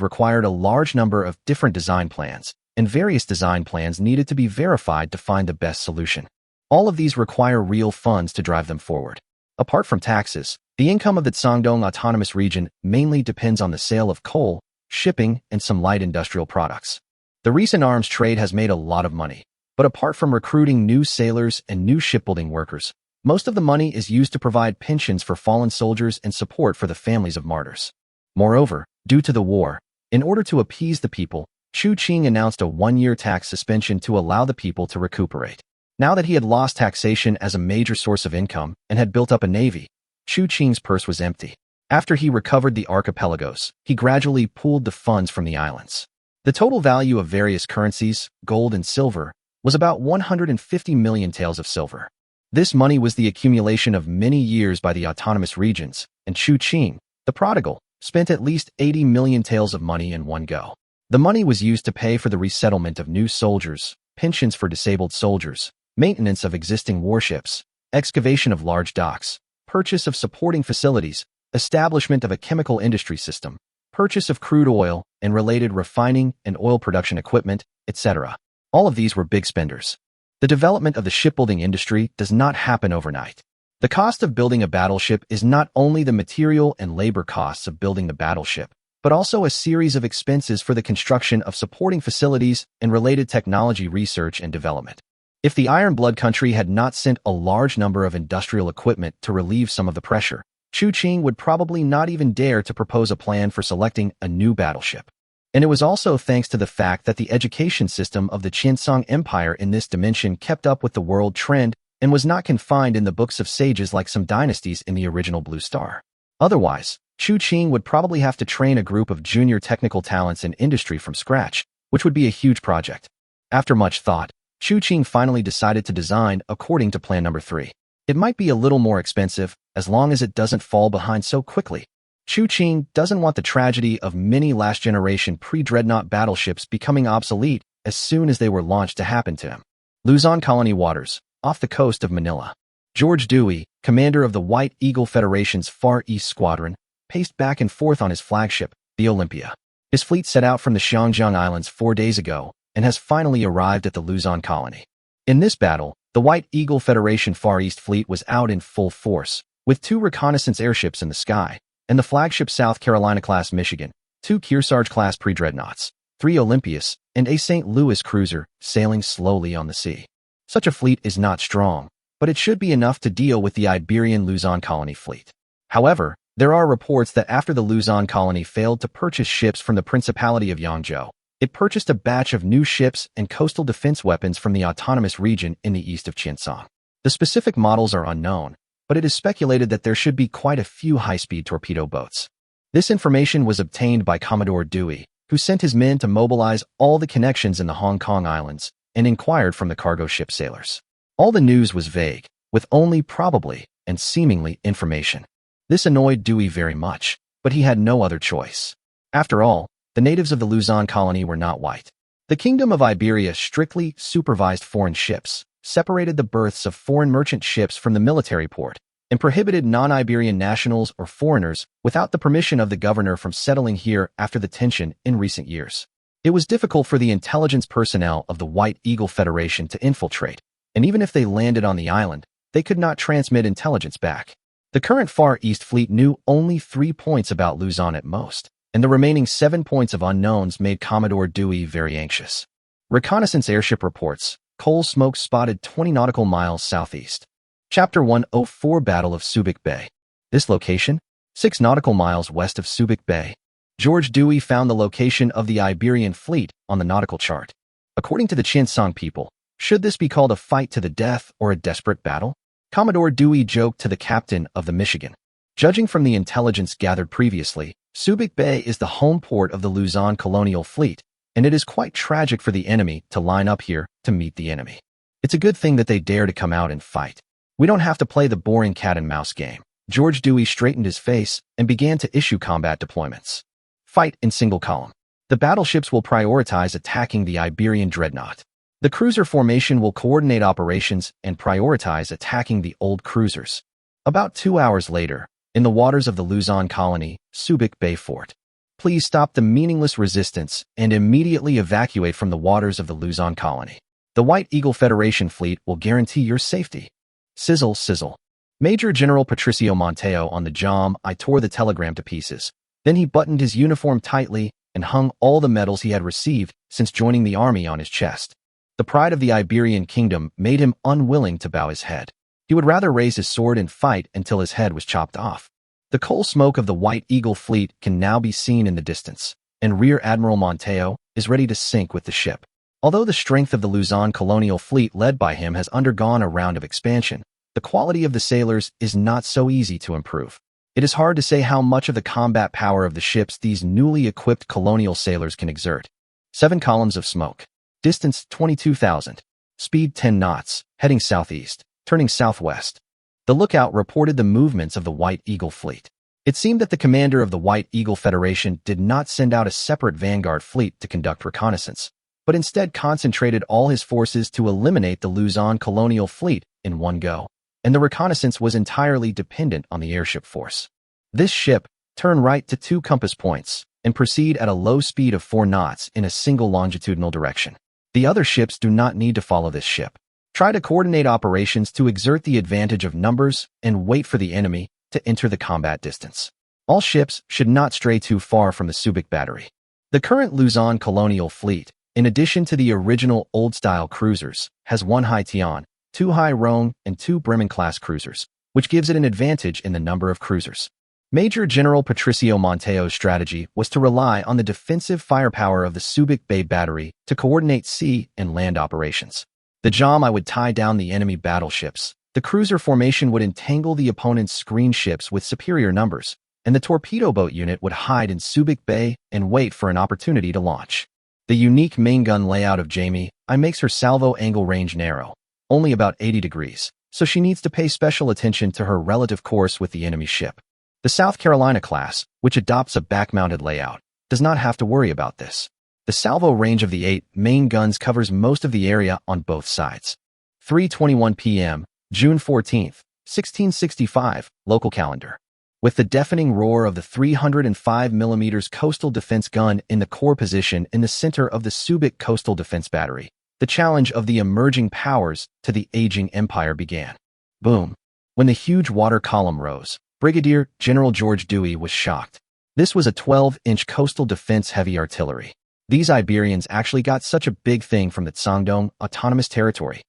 required a large number of different design plans, and various design plans needed to be verified to find the best solution. All of these require real funds to drive them forward. Apart from taxes, the income of the Guangdong Autonomous Region mainly depends on the sale of coal, shipping, and some light industrial products. The recent arms trade has made a lot of money, but apart from recruiting new sailors and new shipbuilding workers, most of the money is used to provide pensions for fallen soldiers and support for the families of martyrs. Moreover, due to the war, in order to appease the people, Qiancang announced a 1-year tax suspension to allow the people to recuperate. Now that he had lost taxation as a major source of income and had built up a navy, Qiancang's purse was empty. After he recovered the archipelagos, he gradually pooled the funds from the islands. The total value of various currencies, gold and silver, was about 150 million taels of silver. This money was the accumulation of many years by the autonomous regions, and Qiancang, the prodigal, spent at least 80 million taels of money in one go. The money was used to pay for the resettlement of new soldiers, pensions for disabled soldiers, maintenance of existing warships, excavation of large docks, purchase of supporting facilities, establishment of a chemical industry system, purchase of crude oil and related refining and oil production equipment, etc. All of these were big spenders. The development of the shipbuilding industry does not happen overnight. The cost of building a battleship is not only the material and labor costs of building the battleship, but also a series of expenses for the construction of supporting facilities and related technology research and development. If the Iron Blood country had not sent a large number of industrial equipment to relieve some of the pressure, Qiancang would probably not even dare to propose a plan for selecting a new battleship. And it was also thanks to the fact that the education system of the Qiancang Empire in this dimension kept up with the world trend and was not confined in the books of sages like some dynasties in the original Blue Star. Otherwise, Qiancang would probably have to train a group of junior technical talents in industry from scratch, which would be a huge project. After much thought, Qiancang finally decided to design according to plan number 3. It might be a little more expensive, as long as it doesn't fall behind so quickly. Qiancang doesn't want the tragedy of many last-generation pre-dreadnought battleships becoming obsolete as soon as they were launched to happen to him. Luzon Colony Waters, off the coast of Manila. George Dewey, commander of the White Eagle Federation's Far East Squadron, paced back and forth on his flagship, the Olympia. His fleet set out from the Qiancang Islands 4 days ago and has finally arrived at the Luzon colony. In this battle, the White Eagle Federation Far East Fleet was out in full force, with 2 reconnaissance airships in the sky, and the flagship South Carolina-class Michigan, 2 Kearsarge-class pre-dreadnoughts, 3 Olympias, and a St. Louis cruiser sailing slowly on the sea. Such a fleet is not strong, but it should be enough to deal with the Iberian Luzon colony fleet. However, there are reports that after the Luzon colony failed to purchase ships from the Principality of Yangzhou, it purchased a batch of new ships and coastal defense weapons from the autonomous region in the east of Qiancang. The specific models are unknown, but it is speculated that there should be quite a few high-speed torpedo boats. This information was obtained by Commodore Dewey, who sent his men to mobilize all the connections in the Hong Kong Islands and inquired from the cargo ship sailors. All the news was vague, with only probably and seemingly information. This annoyed Dewey very much, but he had no other choice. After all, the natives of the Luzon colony were not white. The Kingdom of Iberia strictly supervised foreign ships, separated the berths of foreign merchant ships from the military port, and prohibited non-Iberian nationals or foreigners without the permission of the governor from settling here after the tension in recent years. It was difficult for the intelligence personnel of the White Eagle Federation to infiltrate, and even if they landed on the island, they could not transmit intelligence back. The current Far East Fleet knew only 3 points about Luzon at most, and the remaining 7 points of unknowns made Commodore Dewey very anxious. Reconnaissance airship reports, coal smoke spotted 20 nautical miles southeast. Chapter 104 Battle of Subic Bay. This location? 6 nautical miles west of Subic Bay. George Dewey found the location of the Iberian fleet on the nautical chart. According to the Qiancang people, should this be called a fight to the death or a desperate battle? Commodore Dewey joked to the captain of the Michigan. Judging from the intelligence gathered previously, Subic Bay is the home port of the Luzon colonial fleet, and it is quite tragic for the enemy to line up here to meet the enemy. It's a good thing that they dare to come out and fight. We don't have to play the boring cat-and-mouse game. George Dewey straightened his face and began to issue combat deployments. Fight in single column. The battleships will prioritize attacking the Iberian dreadnought. The cruiser formation will coordinate operations and prioritize attacking the old cruisers. About 2 hours later, in the waters of the Luzon colony, Subic Bay Fort. Please stop the meaningless resistance and immediately evacuate from the waters of the Luzon colony. The White Eagle Federation fleet will guarantee your safety. Sizzle, sizzle. Major General Patricio Monteo on the jom. I tore the telegram to pieces. Then he buttoned his uniform tightly and hung all the medals he had received since joining the army on his chest. The pride of the Iberian kingdom made him unwilling to bow his head. He would rather raise his sword and fight until his head was chopped off. The coal smoke of the White Eagle fleet can now be seen in the distance, and Rear Admiral Monteo is ready to sink with the ship. Although the strength of the Luzon colonial fleet led by him has undergone a round of expansion, the quality of the sailors is not so easy to improve. It is hard to say how much of the combat power of the ships these newly equipped colonial sailors can exert. 7 columns of smoke. Distance 22,000. Speed 10 knots, heading southeast, turning southwest. The lookout reported the movements of the White Eagle fleet. It seemed that the commander of the White Eagle Federation did not send out a separate vanguard fleet to conduct reconnaissance, but instead concentrated all his forces to eliminate the Luzon colonial fleet in one go, and the reconnaissance was entirely dependent on the airship force. This ship, turn right to 2 compass points and proceed at a low speed of 4 knots in a single longitudinal direction. The other ships do not need to follow this ship. Try to coordinate operations to exert the advantage of numbers and wait for the enemy to enter the combat distance. All ships should not stray too far from the Subic battery. The current Luzon colonial fleet, in addition to the original old-style cruisers, has 1 Hai Tian, 2 Hai Rong, and 2 Bremen-class cruisers, which gives it an advantage in the number of cruisers. Major General Patricio Monteo's strategy was to rely on the defensive firepower of the Subic Bay battery to coordinate sea and land operations. The jom I would tie down the enemy battleships. The cruiser formation would entangle the opponent's screen ships with superior numbers, and the torpedo boat unit would hide in Subic Bay and wait for an opportunity to launch. The unique main gun layout of Jamie I makes her salvo angle range narrow, only about 80 degrees, so she needs to pay special attention to her relative course with the enemy ship. The South Carolina class, which adopts a back-mounted layout, does not have to worry about this. The salvo range of the 8 main guns covers most of the area on both sides. 3:21 p.m., June 14, 1665, local calendar. With the deafening roar of the 305mm coastal defense gun in the core position in the center of the Subic Coastal Defense Battery, the challenge of the emerging powers to the aging empire began. Boom. When the huge water column rose, Brigadier General George Dewey was shocked. This was a 12-inch coastal defense heavy artillery. These Iberians actually got such a big thing from the Tsangdong Autonomous Territory.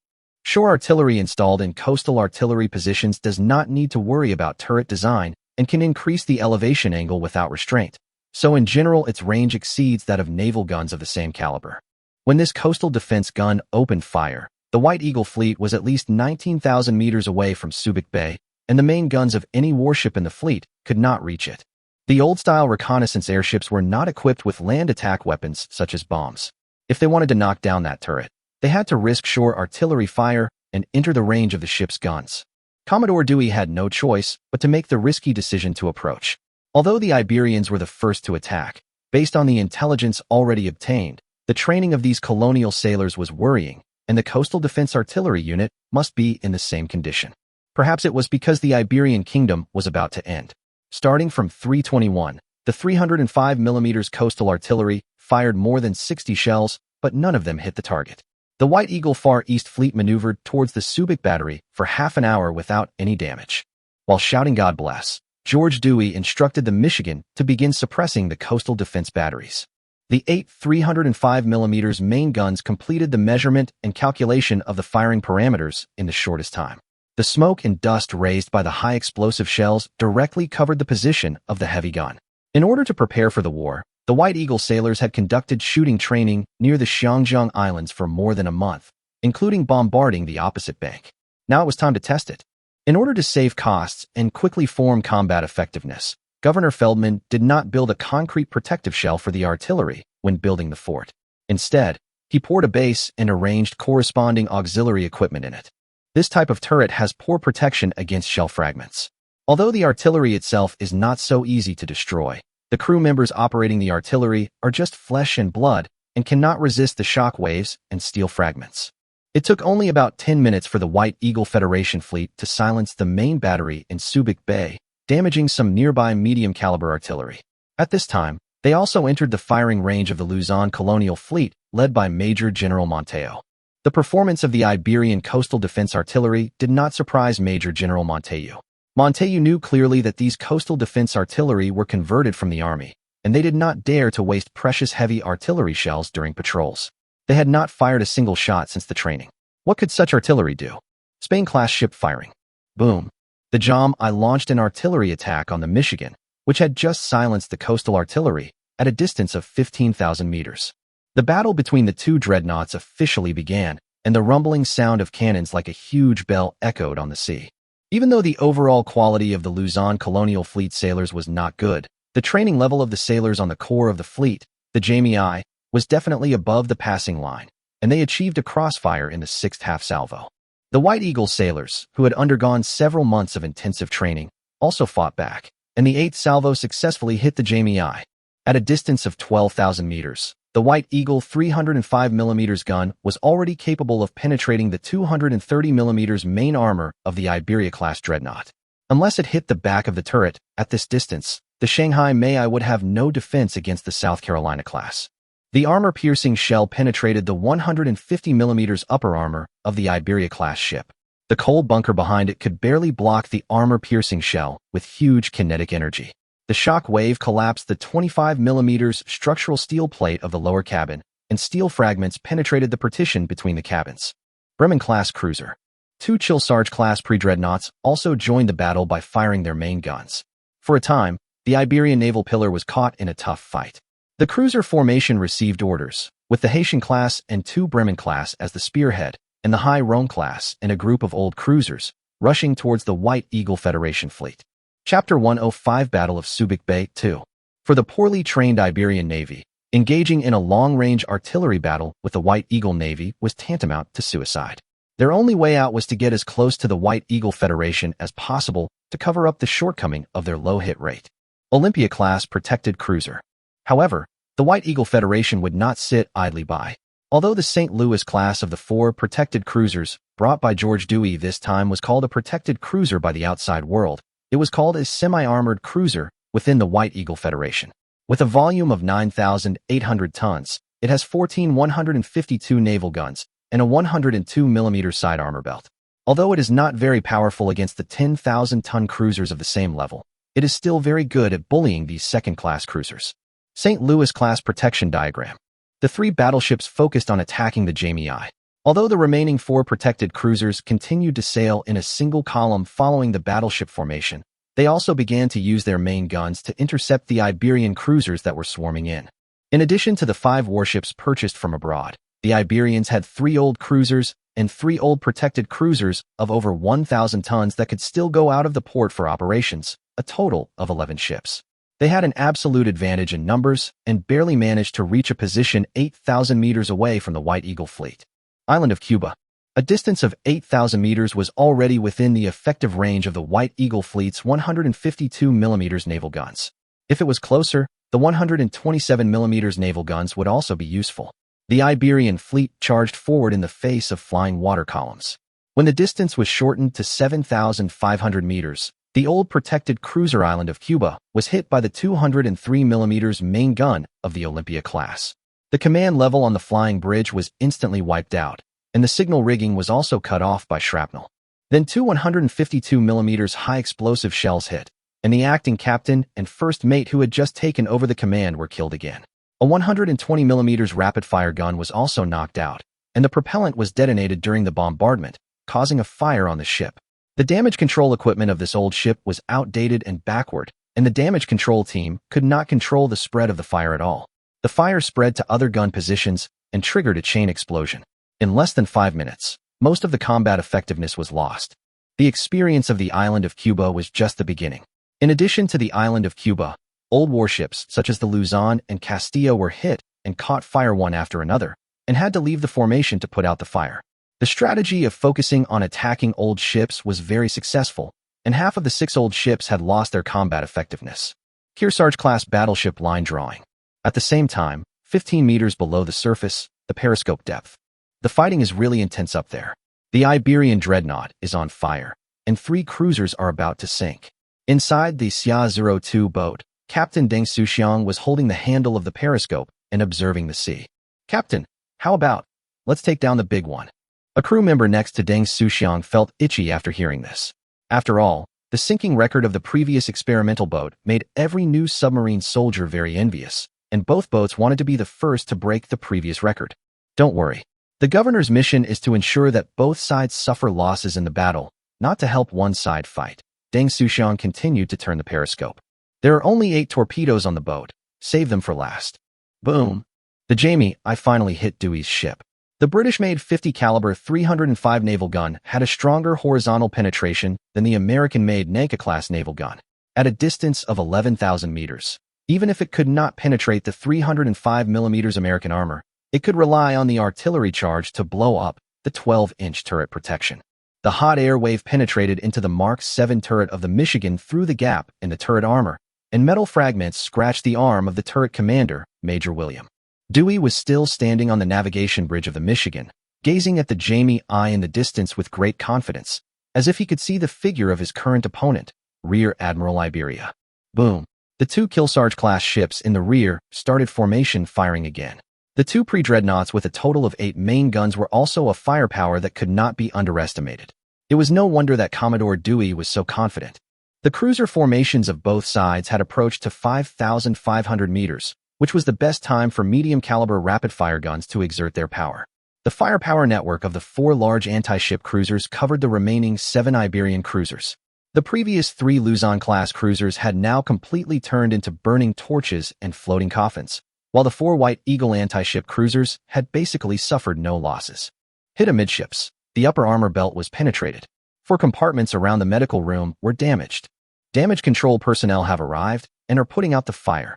Shore artillery installed in coastal artillery positions does not need to worry about turret design and can increase the elevation angle without restraint. So in general, its range exceeds that of naval guns of the same caliber. When this coastal defense gun opened fire, the White Eagle fleet was at least 19,000 meters away from Subic Bay, and the main guns of any warship in the fleet could not reach it. The old-style reconnaissance airships were not equipped with land attack weapons such as bombs. If they wanted to knock down that turret, they had to risk shore artillery fire and enter the range of the ship's guns. Commodore Dewey had no choice but to make the risky decision to approach. Although the Iberians were the first to attack, based on the intelligence already obtained, the training of these colonial sailors was worrying, and the coastal defense artillery unit must be in the same condition. Perhaps it was because the Iberian kingdom was about to end. Starting from 3:21, the 305mm coastal artillery fired more than 60 shells, but none of them hit the target. The White Eagle Far East Fleet maneuvered towards the Subic battery for half an hour without any damage. While shouting God bless, George Dewey instructed the Michigan to begin suppressing the coastal defense batteries. The 8 305mm main guns completed the measurement and calculation of the firing parameters in the shortest time. The smoke and dust raised by the high explosive shells directly covered the position of the heavy gun. In order to prepare for the war, the White Eagle sailors had conducted shooting training near the Qiancang Islands for more than a month, including bombarding the opposite bank. Now it was time to test it. In order to save costs and quickly form combat effectiveness, Governor Feldman did not build a concrete protective shell for the artillery when building the fort. Instead, he poured a base and arranged corresponding auxiliary equipment in it. This type of turret has poor protection against shell fragments. Although the artillery itself is not so easy to destroy, the crew members operating the artillery are just flesh and blood and cannot resist the shock waves and steel fragments. It took only about 10 minutes for the White Eagle Federation fleet to silence the main battery in Subic Bay, damaging some nearby medium-caliber artillery. At this time, they also entered the firing range of the Luzon colonial fleet, led by Major General Montejo. The performance of the Iberian coastal defense artillery did not surprise Major General Montejo. Montejo knew clearly that these coastal defense artillery were converted from the army, and they did not dare to waste precious heavy artillery shells during patrols. They had not fired a single shot since the training. What could such artillery do? Spain-class ship firing. Boom. The Qiancang launched an artillery attack on the Michigan, which had just silenced the coastal artillery at a distance of 15,000 meters. The battle between the two dreadnoughts officially began, and the rumbling sound of cannons like a huge bell echoed on the sea. Even though the overall quality of the Luzon colonial fleet sailors was not good, the training level of the sailors on the core of the fleet, the Jamie I, was definitely above the passing line, and they achieved a crossfire in the sixth half salvo. The White Eagle sailors, who had undergone several months of intensive training, also fought back, and the eighth salvo successfully hit the Jamie I. At a distance of 12,000 meters, the White Eagle 305mm gun was already capable of penetrating the 230mm main armor of the Iberia-class dreadnought. Unless it hit the back of the turret, at this distance, the Shanghai May would have no defense against the South Carolina class. The armor-piercing shell penetrated the 150mm upper armor of the Iberia-class ship. The coal bunker behind it could barely block the armor-piercing shell with huge kinetic energy. The shock wave collapsed the 25mm structural steel plate of the lower cabin, and steel fragments penetrated the partition between the cabins. Bremen-class cruiser. Two Kearsarge-class pre-dreadnoughts also joined the battle by firing their main guns. For a time, the Iberian naval pillar was caught in a tough fight. The cruiser formation received orders, with the Haitian-class and two Bremen-class as the spearhead, and the High Rome-class and a group of old cruisers, rushing towards the White Eagle Federation fleet. Chapter 105 Battle of Subic Bay 2. For the poorly trained Iberian Navy, engaging in a long-range artillery battle with the White Eagle Navy was tantamount to suicide. Their only way out was to get as close to the White Eagle Federation as possible to cover up the shortcoming of their low hit rate. Olympia-class protected cruiser. However, the White Eagle Federation would not sit idly by. Although the St. Louis class of the four protected cruisers brought by George Dewey this time was called a protected cruiser by the outside world, it was called a semi-armored cruiser within the White Eagle Federation. With a volume of 9,800 tons, it has 14 152 naval guns and a 102mm side armor belt. Although it is not very powerful against the 10,000-ton cruisers of the same level, it is still very good at bullying these second-class cruisers. St. Louis-class protection diagram. The three battleships focused on attacking the Jamie I. Although the remaining four protected cruisers continued to sail in a single column following the battleship formation, they also began to use their main guns to intercept the Iberian cruisers that were swarming in. In addition to the 5 warships purchased from abroad, the Iberians had 3 old cruisers and 3 old protected cruisers of over 1,000 tons that could still go out of the port for operations, a total of 11 ships. They had an absolute advantage in numbers and barely managed to reach a position 8,000 meters away from the White Eagle fleet. Island of Cuba. A distance of 8,000 meters was already within the effective range of the White Eagle fleet's 152mm naval guns. If it was closer, the 127mm naval guns would also be useful. The Iberian fleet charged forward in the face of flying water columns. When the distance was shortened to 7,500 meters, the old protected cruiser Island of Cuba was hit by the 203mm main gun of the Olympia class. The command level on the flying bridge was instantly wiped out, and the signal rigging was also cut off by shrapnel. Then 2 152mm high-explosive shells hit, and the acting captain and first mate who had just taken over the command were killed again. A 120mm rapid-fire gun was also knocked out, and the propellant was detonated during the bombardment, causing a fire on the ship. The damage control equipment of this old ship was outdated and backward, and the damage control team could not control the spread of the fire at all. The fire spread to other gun positions and triggered a chain explosion. In less than 5 minutes, most of the combat effectiveness was lost. The experience of the island of Cuba was just the beginning. In addition to the island of Cuba, old warships such as the Luzon and Castillo were hit and caught fire one after another, and had to leave the formation to put out the fire. The strategy of focusing on attacking old ships was very successful, and half of the 6 old ships had lost their combat effectiveness. Kearsarge-class battleship line drawing. At the same time, 15 meters below the surface, the periscope depth. The fighting is really intense up there. The Iberian dreadnought is on fire, and 3 cruisers are about to sink. Inside the Xia-02 boat, Captain Deng Xuxiang was holding the handle of the periscope and observing the sea. "Captain, how about, let's take down the big one?" A crew member next to Deng Xuxiang felt itchy after hearing this. After all, the sinking record of the previous experimental boat made every new submarine soldier very envious, and both boats wanted to be the first to break the previous record. Don't worry. The governor's mission is to ensure that both sides suffer losses in the battle, not to help one side fight. Deng Xuxiang continued to turn the periscope. There are only 8 torpedoes on the boat. Save them for last. Boom. The Jamie I finally hit Dewey's ship. The British-made 50 caliber 305 naval gun had a stronger horizontal penetration than the American-made Nanka-class naval gun, at a distance of 11,000 meters. Even if it could not penetrate the 305 millimeters American armor, it could rely on the artillery charge to blow up the 12-inch turret protection. The hot air wave penetrated into the Mark 7 turret of the Michigan through the gap in the turret armor, and metal fragments scratched the arm of the turret commander, Major William. Dewey was still standing on the navigation bridge of the Michigan, gazing at the Jamie I in the distance with great confidence, as if he could see the figure of his current opponent, Rear Admiral Iberia. Boom. The 2 Kearsarge-class ships in the rear started formation firing again. The 2 pre-dreadnoughts with a total of 8 main guns were also a firepower that could not be underestimated. It was no wonder that Commodore Dewey was so confident. The cruiser formations of both sides had approached to 5,500 meters, which was the best time for medium-caliber rapid-fire guns to exert their power. The firepower network of the 4 large anti-ship cruisers covered the remaining 7 Iberian cruisers. The previous 3 Luzon-class cruisers had now completely turned into burning torches and floating coffins, while the 4 White Eagle anti-ship cruisers had basically suffered no losses. Hit amidships, the upper armor belt was penetrated. 4 compartments around the medical room were damaged. Damage control personnel have arrived and are putting out the fire.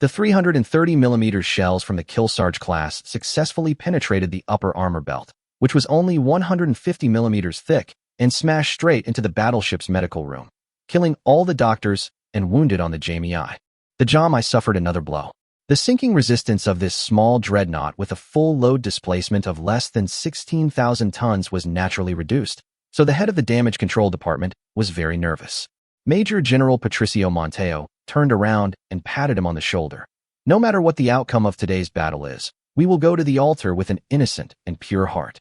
The 330mm shells from the Kearsarge class successfully penetrated the upper armor belt, which was only 150mm thick, and smashed straight into the battleship's medical room, killing all the doctors and wounded on the Jamie I. The Jamie I suffered another blow. The sinking resistance of this small dreadnought with a full load displacement of less than 16,000 tons was naturally reduced, so the head of the damage control department was very nervous. Major General Patricio Monteo turned around and patted him on the shoulder. "No matter what the outcome of today's battle is, we will go to the altar with an innocent and pure heart."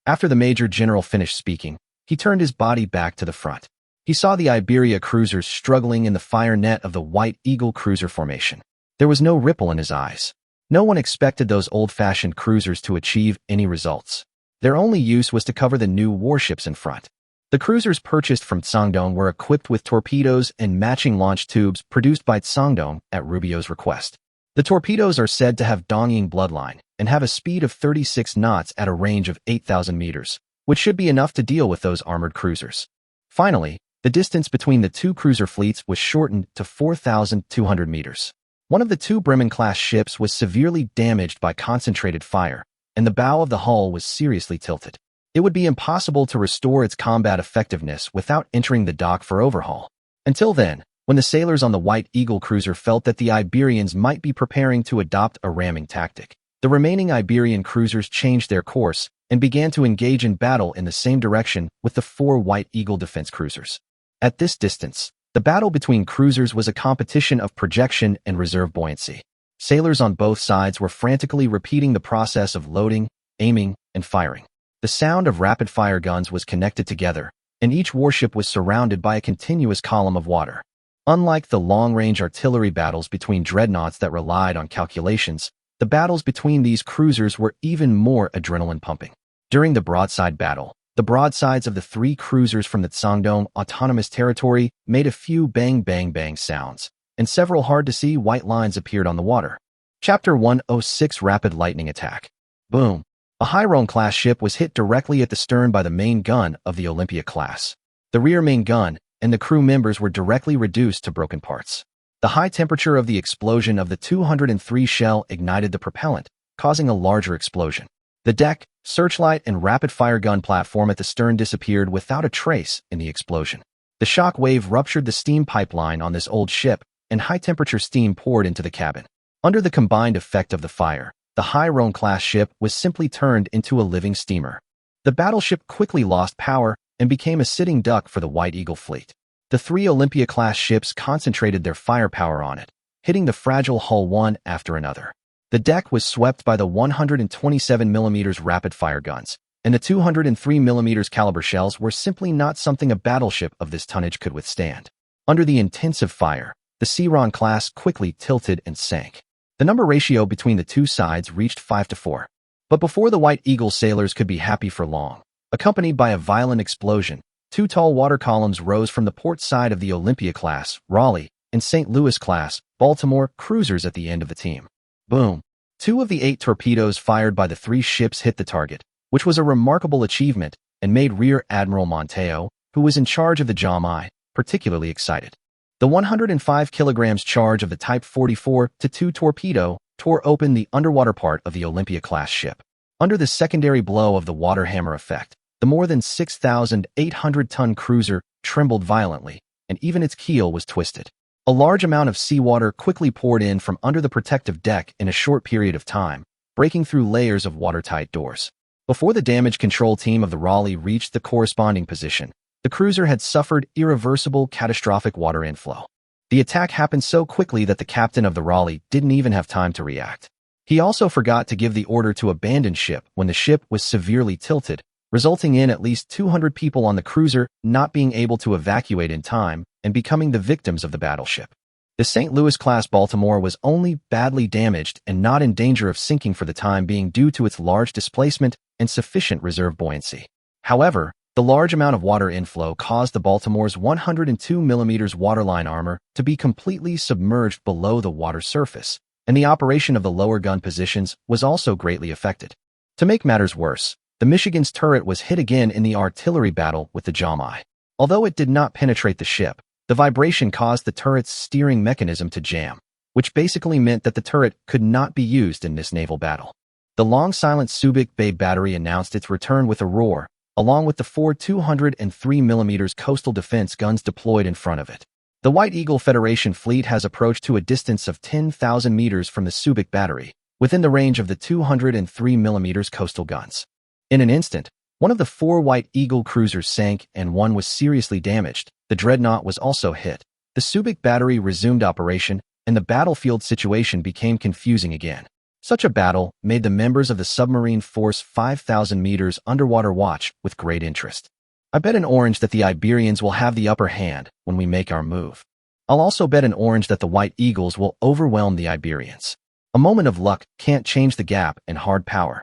After the Major General finished speaking, he turned his body back to the front. He saw the Iberia cruisers struggling in the fire net of the White Eagle cruiser formation. There was no ripple in his eyes. No one expected those old-fashioned cruisers to achieve any results. Their only use was to cover the new warships in front. The cruisers purchased from Tsangdong were equipped with torpedoes and matching launch tubes produced by Tsangdong at Rubio's request. The torpedoes are said to have Dongying bloodline and have a speed of 36 knots at a range of 8,000 meters, which should be enough to deal with those armored cruisers. Finally, the distance between the 2 cruiser fleets was shortened to 4,200 meters. One of the 2 Bremen-class ships was severely damaged by concentrated fire, and the bow of the hull was seriously tilted. It would be impossible to restore its combat effectiveness without entering the dock for overhaul. Until then, when the sailors on the White Eagle cruiser felt that the Iberians might be preparing to adopt a ramming tactic, the remaining Iberian cruisers changed their course and began to engage in battle in the same direction with the 4 White Eagle defense cruisers. At this distance, the battle between cruisers was a competition of projection and reserve buoyancy. Sailors on both sides were frantically repeating the process of loading, aiming, and firing. The sound of rapid-fire guns was connected together, and each warship was surrounded by a continuous column of water. Unlike the long-range artillery battles between dreadnoughts that relied on calculations, the battles between these cruisers were even more adrenaline-pumping. During the broadside battle, the broadsides of the 3 cruisers from the Tsangdong Autonomous Territory made a few bang-bang-bang sounds, and several hard-to-see white lines appeared on the water. Chapter 106 Rapid Lightning Attack. Boom. A Hyrone-class ship was hit directly at the stern by the main gun of the Olympia class. The rear main gun and the crew members were directly reduced to broken parts. The high temperature of the explosion of the 203 shell ignited the propellant, causing a larger explosion. The deck, searchlight, and rapid-fire gun platform at the stern disappeared without a trace in the explosion. The shock wave ruptured the steam pipeline on this old ship, and high-temperature steam poured into the cabin. Under the combined effect of the fire, the Hairon-class ship was simply turned into a living steamer. The battleship quickly lost power and became a sitting duck for the White Eagle fleet. The three Olympia-class ships concentrated their firepower on it, hitting the fragile hull one after another. The deck was swept by the 127mm rapid-fire guns, and the 203mm caliber shells were simply not something a battleship of this tonnage could withstand. Under the intensive fire, the Qiancang class quickly tilted and sank. The number ratio between the two sides reached 5-4. But before the White Eagle sailors could be happy for long, accompanied by a violent explosion, two tall water columns rose from the port side of the Olympia-class, Raleigh, and St. Louis-class, Baltimore, cruisers at the end of the team. Boom! 2 of the 8 torpedoes fired by the 3 ships hit the target, which was a remarkable achievement and made Rear Admiral Montejo, who was in charge of the Qiancang, particularly excited. The 105 kilograms charge of the Type 44-2 torpedo tore open the underwater part of the Olympia-class ship. Under the secondary blow of the water hammer effect, the more than 6,800-ton cruiser trembled violently, and even its keel was twisted. A large amount of seawater quickly poured in from under the protective deck in a short period of time, breaking through layers of watertight doors. Before the damage control team of the Raleigh reached the corresponding position, the cruiser had suffered irreversible, catastrophic water inflow. The attack happened so quickly that the captain of the Raleigh didn't even have time to react. He also forgot to give the order to abandon ship when the ship was severely tilted, resulting in at least 200 people on the cruiser not being able to evacuate in time and becoming the victims of the battleship. The St. Louis-class Baltimore was only badly damaged and not in danger of sinking for the time being due to its large displacement and sufficient reserve buoyancy. However, the large amount of water inflow caused the Baltimore's 102mm waterline armor to be completely submerged below the water surface, and the operation of the lower gun positions was also greatly affected. To make matters worse, the Michigan's turret was hit again in the artillery battle with the Qiancang. Although it did not penetrate the ship, the vibration caused the turret's steering mechanism to jam, which basically meant that the turret could not be used in this naval battle. The long-silent Subic Bay battery announced its return with a roar, along with the 4 203mm coastal defense guns deployed in front of it. The White Eagle Federation fleet has approached to a distance of 10,000 meters from the Subic battery, within the range of the 203mm coastal guns. In an instant, one of the 4 White Eagle cruisers sank and one was seriously damaged. The dreadnought was also hit. The Subic battery resumed operation, and the battlefield situation became confusing again. Such a battle made the members of the submarine force 5,000 meters underwater watch with great interest. I bet an orange that the Iberians will have the upper hand when we make our move. I'll also bet an orange that the White Eagles will overwhelm the Iberians. A moment of luck can't change the gap in hard power.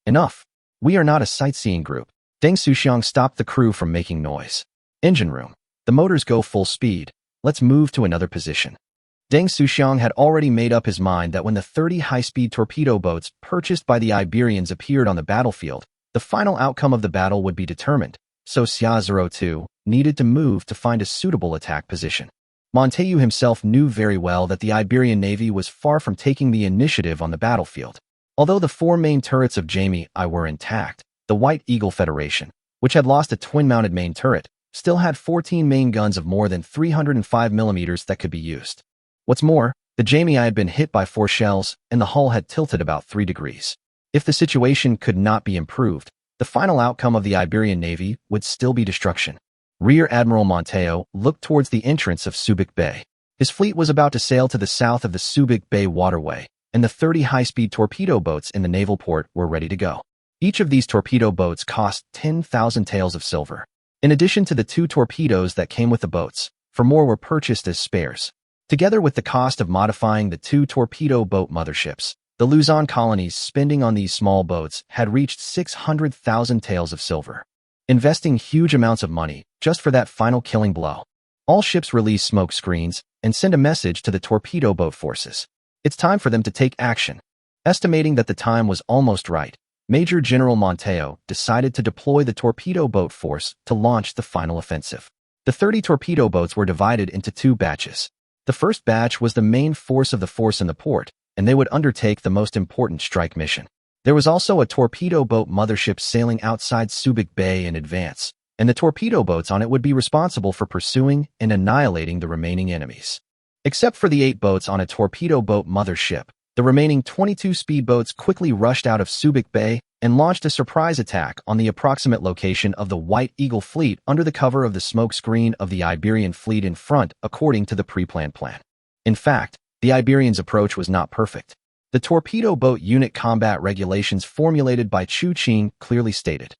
Enough. We are not a sightseeing group. Deng Xuxiang stopped the crew from making noise. Engine room. The motors go full speed. Let's move to another position. Deng Xuxiang had already made up his mind that when the 30 high-speed torpedo boats purchased by the Iberians appeared on the battlefield, the final outcome of the battle would be determined, so Xia 02 needed to move to find a suitable attack position. Montejo himself knew very well that the Iberian Navy was far from taking the initiative on the battlefield. Although the 4 main turrets of Jamie I were intact, the White Eagle Federation, which had lost a twin-mounted main turret, still had 14 main guns of more than 305mm that could be used. What's more, the Jamie I had been hit by 4 shells, and the hull had tilted about 3 degrees. If the situation could not be improved, the final outcome of the Iberian Navy would still be destruction. Rear Admiral Montejo looked towards the entrance of Subic Bay. His fleet was about to sail to the south of the Subic Bay waterway, and the 30 high-speed torpedo boats in the naval port were ready to go. Each of these torpedo boats cost 10,000 taels of silver. In addition to the 2 torpedoes that came with the boats, 4 more were purchased as spares. Together with the cost of modifying the 2 torpedo boat motherships, the Luzon colony's spending on these small boats had reached 600,000 taels of silver. Investing huge amounts of money just for that final killing blow. All ships release smoke screens and send a message to the torpedo boat forces. It's time for them to take action. Estimating that the time was almost right, Major General Montejo decided to deploy the torpedo boat force to launch the final offensive. The 30 torpedo boats were divided into 2 batches. The first batch was the main force of the force in the port, and they would undertake the most important strike mission. There was also a torpedo boat mothership sailing outside Subic Bay in advance, and the torpedo boats on it would be responsible for pursuing and annihilating the remaining enemies. Except for the 8 boats on a torpedo boat mothership, The remaining 22 speedboats quickly rushed out of Subic Bay and launched a surprise attack on the approximate location of the White Eagle fleet under the cover of the smoke screen of the Iberian fleet in front, according to the pre-planned plan. In fact, the Iberians' approach was not perfect. The torpedo boat unit combat regulations formulated by Chu Qing clearly stated,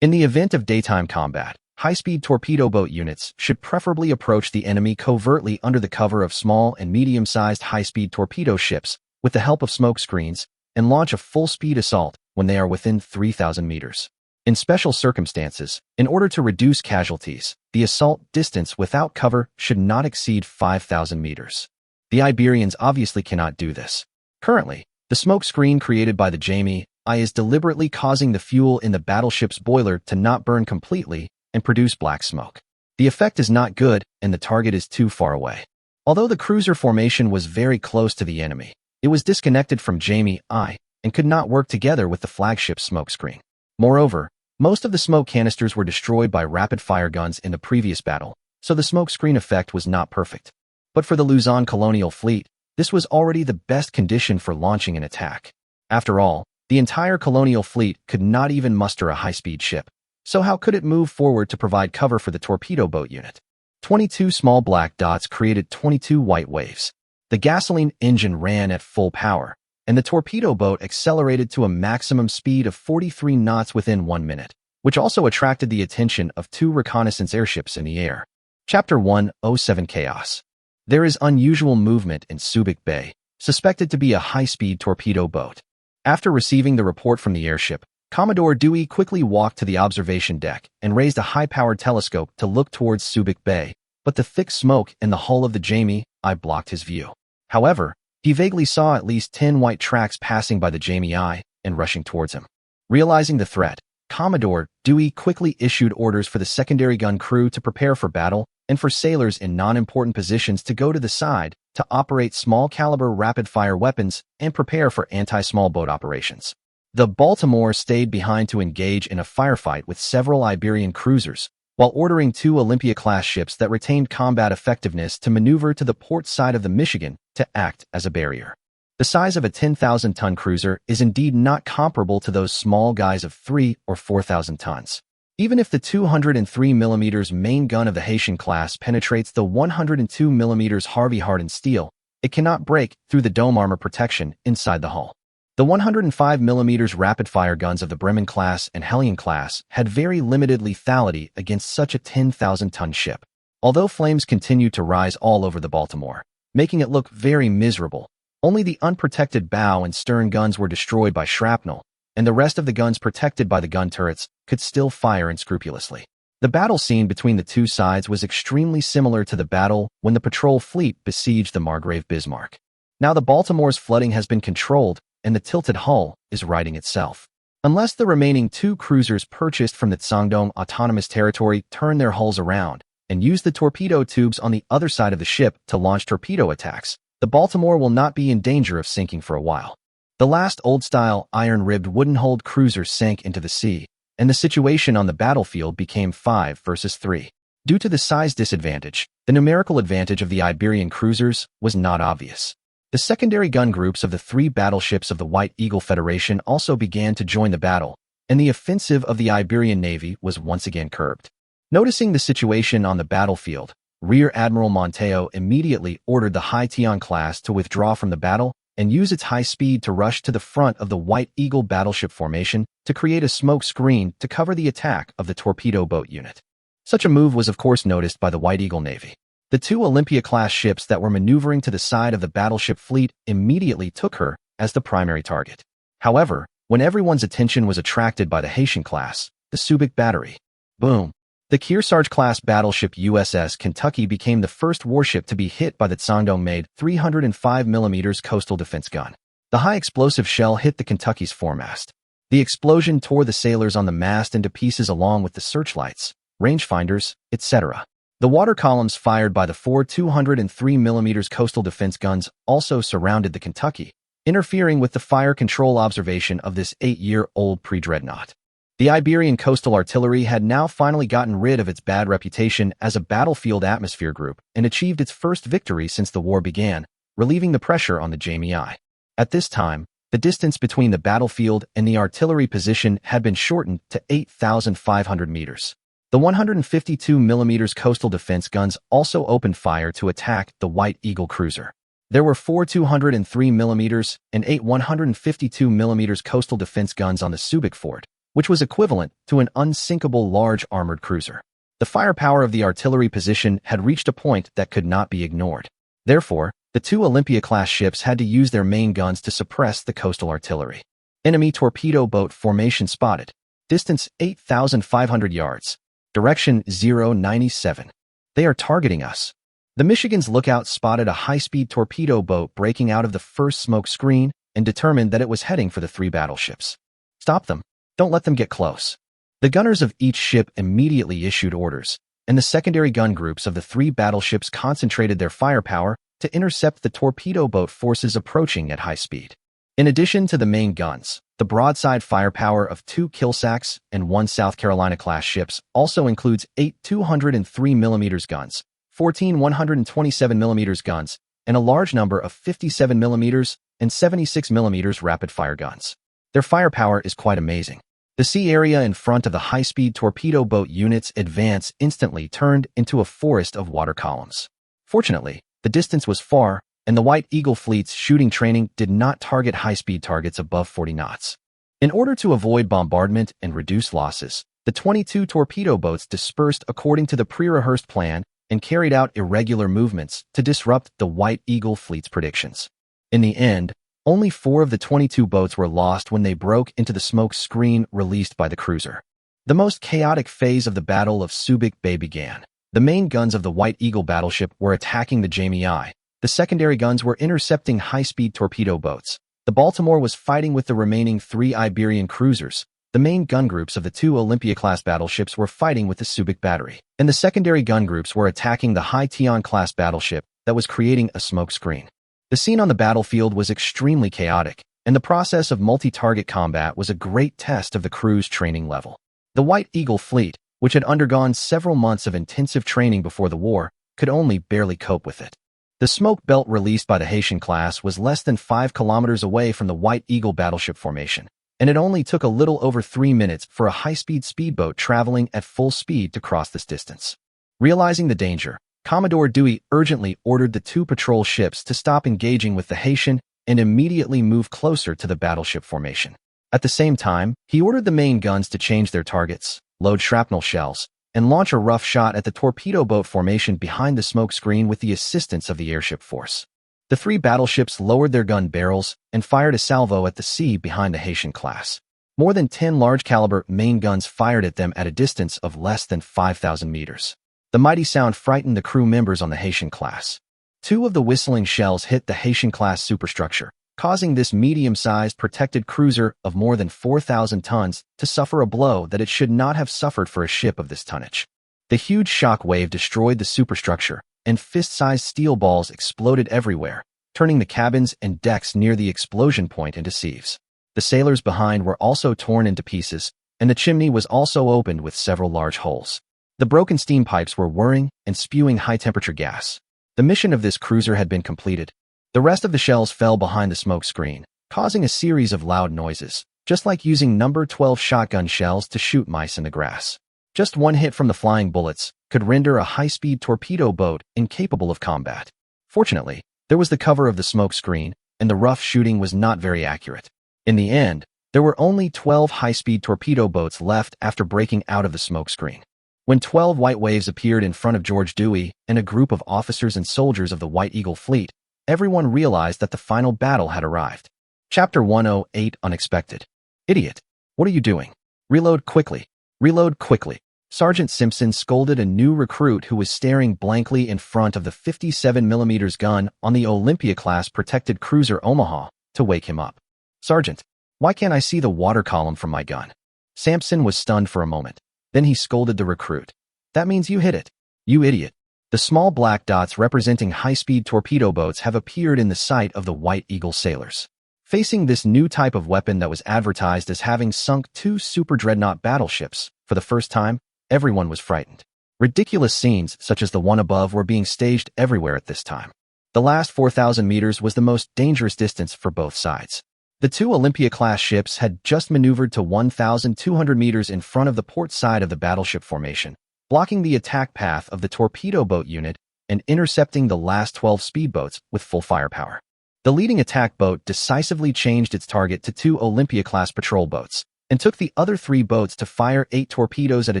in the event of daytime combat, high-speed torpedo boat units should preferably approach the enemy covertly under the cover of small and medium-sized high-speed torpedo ships with the help of smoke screens and launch a full-speed assault when they are within 3,000 meters. In special circumstances, in order to reduce casualties, the assault distance without cover should not exceed 5,000 meters. The Iberians obviously cannot do this. Currently, the smoke screen created by the Jamie I is deliberately causing the fuel in the battleship's boiler to not burn completely and produce black smoke. The effect is not good, and the target is too far away. Although the cruiser formation was very close to the enemy, it was disconnected from Jamie I and could not work together with the flagship smoke screen. Moreover, most of the smoke canisters were destroyed by rapid-fire guns in the previous battle, so the smoke screen effect was not perfect. But for the Luzon colonial fleet, this was already the best condition for launching an attack. After all, the entire colonial fleet could not even muster a high-speed ship, so how could it move forward to provide cover for the torpedo boat unit? 22 small black dots created 22 white waves. The gasoline engine ran at full power, and the torpedo boat accelerated to a maximum speed of 43 knots within 1 minute, which also attracted the attention of 2 reconnaissance airships in the air. Chapter 107 Chaos. There is unusual movement in Subic Bay, suspected to be a high-speed torpedo boat. After receiving the report from the airship, Commodore Dewey quickly walked to the observation deck and raised a high-powered telescope to look towards Subic Bay, but the thick smoke in the hull of the Jamie I blocked his view. However, he vaguely saw at least 10 white tracks passing by the Jamie I and rushing towards him. Realizing the threat, Commodore Dewey quickly issued orders for the secondary gun crew to prepare for battle and for sailors in non-important positions to go to the side to operate small-caliber rapid-fire weapons and prepare for anti-small boat operations. The Baltimore stayed behind to engage in a firefight with several Iberian cruisers, while ordering 2 Olympia-class ships that retained combat effectiveness to maneuver to the port side of the Michigan to act as a barrier. The size of a 10,000-ton cruiser is indeed not comparable to those small guys of 3 or 4,000 tons. Even if the 203mm main gun of the Haitian class penetrates the 102mm Harvey hardened steel, it cannot break through the dome armor protection inside the hull. The 105mm rapid-fire guns of the Bremen class and Hellion class had very limited lethality against such a 10,000-ton ship. Although flames continued to rise all over the Baltimore, making it look very miserable, only the unprotected bow and stern guns were destroyed by shrapnel, and the rest of the guns protected by the gun turrets could still fire unscrupulously. The battle scene between the two sides was extremely similar to the battle when the patrol fleet besieged the Margrave Bismarck. Now the Baltimore's flooding has been controlled, and the tilted hull is righting itself. Unless the remaining 2 cruisers purchased from the Tsangdong Autonomous Territory turn their hulls around and use the torpedo tubes on the other side of the ship to launch torpedo attacks, the Baltimore will not be in danger of sinking for a while. The last old-style iron-ribbed wooden-hulled cruiser sank into the sea, and the situation on the battlefield became 5 versus 3. Due to the size disadvantage, the numerical advantage of the Iberian cruisers was not obvious. The secondary gun groups of the 3 battleships of the White Eagle Federation also began to join the battle, and the offensive of the Iberian Navy was once again curbed. Noticing the situation on the battlefield, Rear Admiral Monteo immediately ordered the Haitian class to withdraw from the battle and use its high speed to rush to the front of the White Eagle battleship formation to create a smoke screen to cover the attack of the torpedo boat unit. Such a move was of course noticed by the White Eagle Navy. The 2 Olympia-class ships that were maneuvering to the side of the battleship fleet immediately took her as the primary target. However, when everyone's attention was attracted by the Haitian class, the Subic battery, boom! The Kearsarge-class battleship USS Kentucky became the first warship to be hit by the Tsangdong-made 305mm coastal defense gun. The high-explosive shell hit the Kentucky's foremast. The explosion tore the sailors on the mast into pieces along with the searchlights, rangefinders, etc. The water columns fired by the 4 203mm coastal defense guns also surrounded the Kentucky, interfering with the fire control observation of this 8-year-old pre-dreadnought. The Iberian coastal artillery had now finally gotten rid of its bad reputation as a battlefield atmosphere group and achieved its first victory since the war began, relieving the pressure on the Jamie I. At this time, the distance between the battlefield and the artillery position had been shortened to 8,500 meters. The 152mm coastal defense guns also opened fire to attack the White Eagle cruiser. There were 4 203mm and 8 152mm coastal defense guns on the Subic fort, which was equivalent to an unsinkable large armored cruiser. The firepower of the artillery position had reached a point that could not be ignored. Therefore, the 2 Olympia-class ships had to use their main guns to suppress the coastal artillery. Enemy torpedo boat formation spotted. Distance 8,500 yards. Direction 097. They are targeting us. The Michigan's lookout spotted a high-speed torpedo boat breaking out of the first smoke screen and determined that it was heading for the 3 battleships. Stop them. Don't let them get close. The gunners of each ship immediately issued orders, and the secondary gun groups of the 3 battleships concentrated their firepower to intercept the torpedo boat forces approaching at high speed. In addition to the main guns, the broadside firepower of 2 Kilsacks and 1 South Carolina-class ships also includes 8 203mm guns, 14 127mm guns, and a large number of 57mm and 76mm rapid-fire guns. Their firepower is quite amazing. The sea area in front of the high-speed torpedo boat unit's advance instantly turned into a forest of water columns. Fortunately, the distance was far, and the White Eagle fleet's shooting training did not target high-speed targets above 40 knots. In order to avoid bombardment and reduce losses, the 22 torpedo boats dispersed according to the pre-rehearsed plan and carried out irregular movements to disrupt the White Eagle fleet's predictions. In the end, only 4 of the 22 boats were lost when they broke into the smoke screen released by the cruiser. The most chaotic phase of the Battle of Subic Bay began. The main guns of the White Eagle battleship were attacking the Jamie I. The secondary guns were intercepting high-speed torpedo boats. The Baltimore was fighting with the remaining 3 Iberian cruisers. The main gun groups of the 2 Olympia-class battleships were fighting with the Subic battery, and the secondary gun groups were attacking the High Tian-class battleship that was creating a smoke screen. The scene on the battlefield was extremely chaotic, and the process of multi-target combat was a great test of the crew's training level. The White Eagle fleet, which had undergone several months of intensive training before the war, could only barely cope with it. The smoke belt released by the Haitian class was less than 5 kilometers away from the White Eagle battleship formation, and it only took a little over 3 minutes for a high-speed speedboat traveling at full speed to cross this distance. Realizing the danger, Commodore Dewey urgently ordered the 2 patrol ships to stop engaging with the Haitian and immediately move closer to the battleship formation. At the same time, he ordered the main guns to change their targets, load shrapnel shells, and launch a rough shot at the torpedo boat formation behind the smoke screen with the assistance of the airship force. The 3 battleships lowered their gun barrels and fired a salvo at the sea behind the Haitian class. More than 10 large-caliber main guns fired at them at a distance of less than 5,000 meters. The mighty sound frightened the crew members on the Haitian class. 2 of the whistling shells hit the Haitian class superstructure, causing this medium-sized protected cruiser of more than 4,000 tons to suffer a blow that it should not have suffered for a ship of this tonnage. The huge shock wave destroyed the superstructure, and fist-sized steel balls exploded everywhere, turning the cabins and decks near the explosion point into sieves. The sailors behind were also torn into pieces, and the chimney was also opened with several large holes. The broken steam pipes were whirring and spewing high-temperature gas. The mission of this cruiser had been completed. The rest of the shells fell behind the smoke screen, causing a series of loud noises, just like using number 12 shotgun shells to shoot mice in the grass. Just one hit from the flying bullets could render a high-speed torpedo boat incapable of combat. Fortunately, there was the cover of the smoke screen, and the rough shooting was not very accurate. In the end, there were only 12 high-speed torpedo boats left after breaking out of the smoke screen. When 12 white waves appeared in front of George Dewey and a group of officers and soldiers of the White Eagle fleet, everyone realized that the final battle had arrived. Chapter 108 Unexpected. Idiot. What are you doing? Reload quickly. Reload quickly. Sergeant Simpson scolded a new recruit who was staring blankly in front of the 57mm gun on the Olympia-class protected cruiser Omaha to wake him up. Sergeant, why can't I see the water column from my gun? Sampson was stunned for a moment. Then he scolded the recruit. That means you hit it. You idiot. The small black dots representing high-speed torpedo boats have appeared in the sight of the White Eagle sailors. Facing this new type of weapon that was advertised as having sunk 2 super dreadnought battleships, for the first time, everyone was frightened. Ridiculous scenes such as the one above were being staged everywhere at this time. The last 4,000 meters was the most dangerous distance for both sides. The two Olympia-class ships had just maneuvered to 1,200 meters in front of the port side of the battleship formation, blocking the attack path of the torpedo boat unit and intercepting the last 12 speedboats with full firepower. The leading attack boat decisively changed its target to two Olympia-class patrol boats and took the other three boats to fire 8 torpedoes at a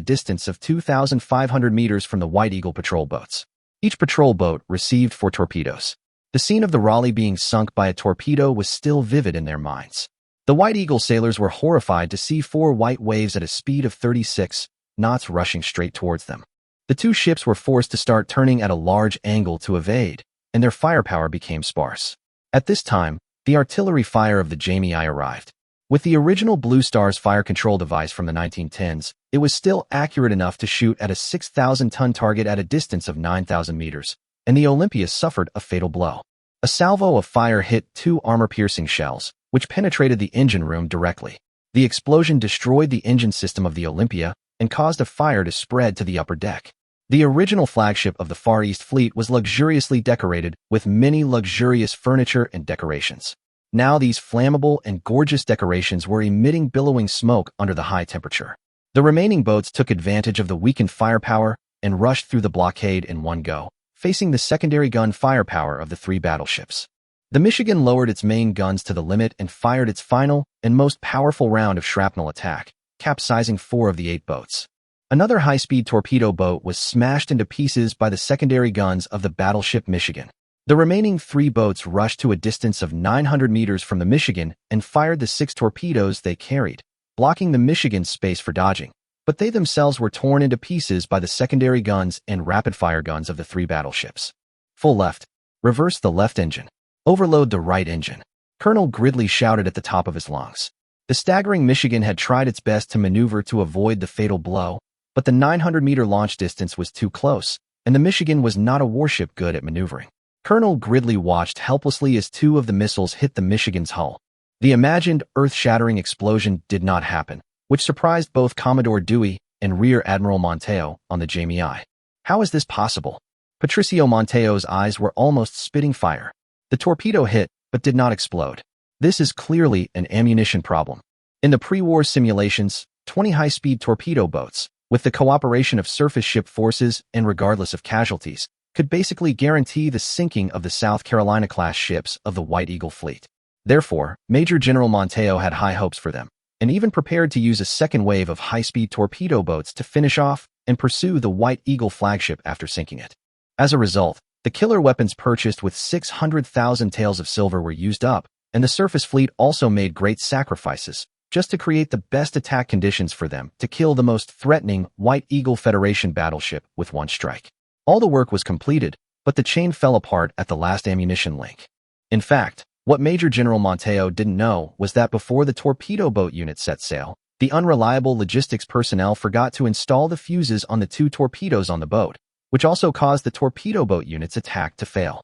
distance of 2,500 meters from the White Eagle patrol boats. Each patrol boat received 4 torpedoes. The scene of the Raleigh being sunk by a torpedo was still vivid in their minds. The White Eagle sailors were horrified to see 4 white waves at a speed of 36 knots rushing straight towards them. The two ships were forced to start turning at a large angle to evade, and their firepower became sparse. At this time, the artillery fire of the Jamie I arrived. With the original Blue Star's fire control device from the 1910s, it was still accurate enough to shoot at a 6,000-ton target at a distance of 9,000 meters, and the Olympia suffered a fatal blow. A salvo of fire hit 2 armor-piercing shells, which penetrated the engine room directly. The explosion destroyed the engine system of the Olympia and caused a fire to spread to the upper deck. The original flagship of the Far East Fleet was luxuriously decorated with many luxurious furniture and decorations. Now these flammable and gorgeous decorations were emitting billowing smoke under the high temperature. The remaining boats took advantage of the weakened firepower and rushed through the blockade in one go, facing the secondary gun firepower of the 3 battleships. The Michigan lowered its main guns to the limit and fired its final and most powerful round of shrapnel attack, capsizing 4 of the 8 boats. Another high-speed torpedo boat was smashed into pieces by the secondary guns of the battleship Michigan. The remaining 3 boats rushed to a distance of 900 meters from the Michigan and fired the 6 torpedoes they carried, blocking the Michigan's space for dodging, but they themselves were torn into pieces by the secondary guns and rapid-fire guns of the 3 battleships. Full left. Reverse the left engine. Overload the right engine. Colonel Gridley shouted at the top of his lungs. The staggering Michigan had tried its best to maneuver to avoid the fatal blow, but the 900-meter launch distance was too close, and the Michigan was not a warship good at maneuvering. Colonel Gridley watched helplessly as 2 of the missiles hit the Michigan's hull. The imagined earth-shattering explosion did not happen, which surprised both Commodore Dewey and Rear Admiral Montejo on the Jamie I. How is this possible? Patricio Montejo's eyes were almost spitting fire. The torpedo hit, but did not explode. This is clearly an ammunition problem. In the pre-war simulations, 20 high-speed torpedo boats, with the cooperation of surface ship forces and regardless of casualties, could basically guarantee the sinking of the South Carolina-class ships of the White Eagle fleet. Therefore, Major General Montejo had high hopes for them, and even prepared to use a second wave of high-speed torpedo boats to finish off and pursue the White Eagle flagship after sinking it. As a result, the killer weapons purchased with 600,000 taels of silver were used up, and the surface fleet also made great sacrifices, just to create the best attack conditions for them to kill the most threatening White Eagle Federation battleship with one strike. All the work was completed, but the chain fell apart at the last ammunition link. In fact, what Major General Montejo didn't know was that before the torpedo boat unit set sail, the unreliable logistics personnel forgot to install the fuses on the 2 torpedoes on the boat, which also caused the torpedo boat unit's attack to fail.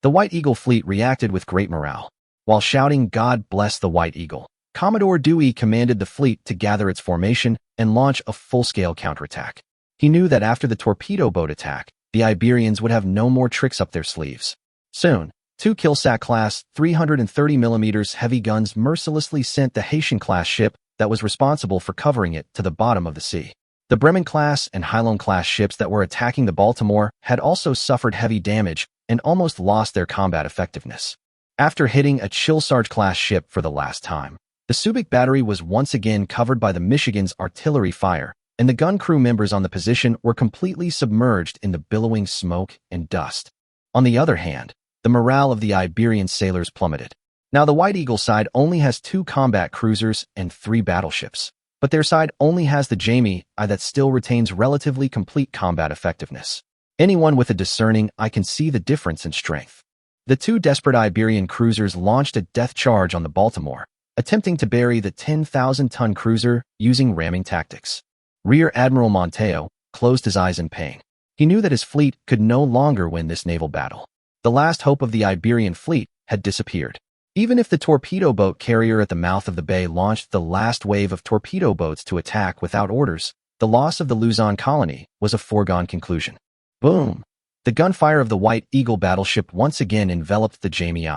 The White Eagle fleet reacted with great morale. While shouting, "God bless the White Eagle," Commodore Dewey commanded the fleet to gather its formation and launch a full-scale counterattack. He knew that after the torpedo boat attack, the Iberians would have no more tricks up their sleeves. Soon, 2 Killsack-class 330mm heavy guns mercilessly sent the Haitian-class ship that was responsible for covering it to the bottom of the sea. The Bremen-class and Hylon-class ships that were attacking the Baltimore had also suffered heavy damage and almost lost their combat effectiveness. After hitting a Chilsarge-class ship for the last time, the Subic battery was once again covered by the Michigan's artillery fire, and the gun crew members on the position were completely submerged in the billowing smoke and dust. On the other hand, the morale of the Iberian sailors plummeted. Now the White Eagle side only has 2 combat cruisers and 3 battleships, but their side only has the Jamie I that still retains relatively complete combat effectiveness. Anyone with a discerning eye can see the difference in strength. The 2 desperate Iberian cruisers launched a death charge on the Baltimore, attempting to bury the 10,000-ton cruiser using ramming tactics. Rear Admiral Montejo closed his eyes in pain. He knew that his fleet could no longer win this naval battle. The last hope of the Iberian fleet had disappeared. Even if the torpedo boat carrier at the mouth of the bay launched the last wave of torpedo boats to attack without orders, the loss of the Luzon colony was a foregone conclusion. Boom! The gunfire of the White Eagle battleship once again enveloped the Jamie.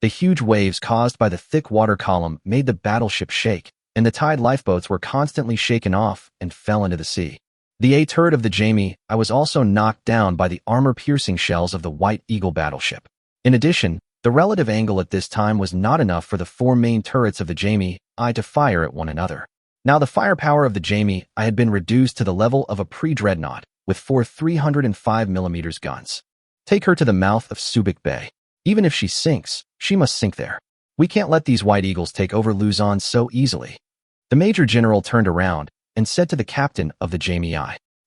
The huge waves caused by the thick water column made the battleship shake, and the tied lifeboats were constantly shaken off and fell into the sea. The A turret of the Jamie was also knocked down by the armor-piercing shells of the White Eagle battleship. In addition, the relative angle at this time was not enough for the four main turrets of the Jamie to fire at one another. Now the firepower of the Jamie had been reduced to the level of a pre-dreadnought, with four 305mm guns. Take her to the mouth of Subic Bay. Even if she sinks, she must sink there. We can't let these White Eagles take over Luzon so easily. The Major General turned around and said to the captain of the Jamie.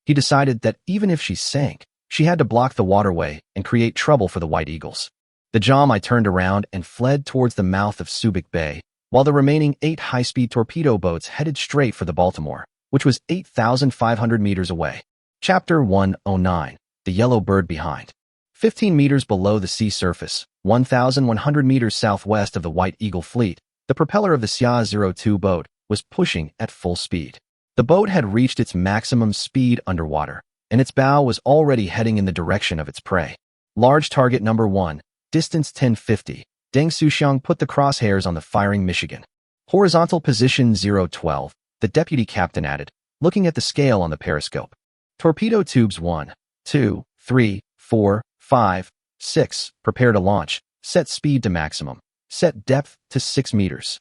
He decided that even if she sank, she had to block the waterway and create trouble for the White Eagles. The Jamie turned around and fled towards the mouth of Subic Bay, while the remaining 8 high-speed torpedo boats headed straight for the Baltimore, which was 8,500 meters away. Chapter 109. The Yellow Bird Behind. 15 meters below the sea surface, 1,100 meters southwest of the White Eagle fleet, the propeller of the Xia-02 boat was pushing at full speed. The boat had reached its maximum speed underwater, and its bow was already heading in the direction of its prey. Large target number 1, distance 1050. Deng Suxiang put the crosshairs on the firing Michigan. Horizontal position 012, the deputy captain added, looking at the scale on the periscope. Torpedo tubes 1, 2, 3, 4, 5, 6, prepare to launch, set speed to maximum, set depth to 6 meters.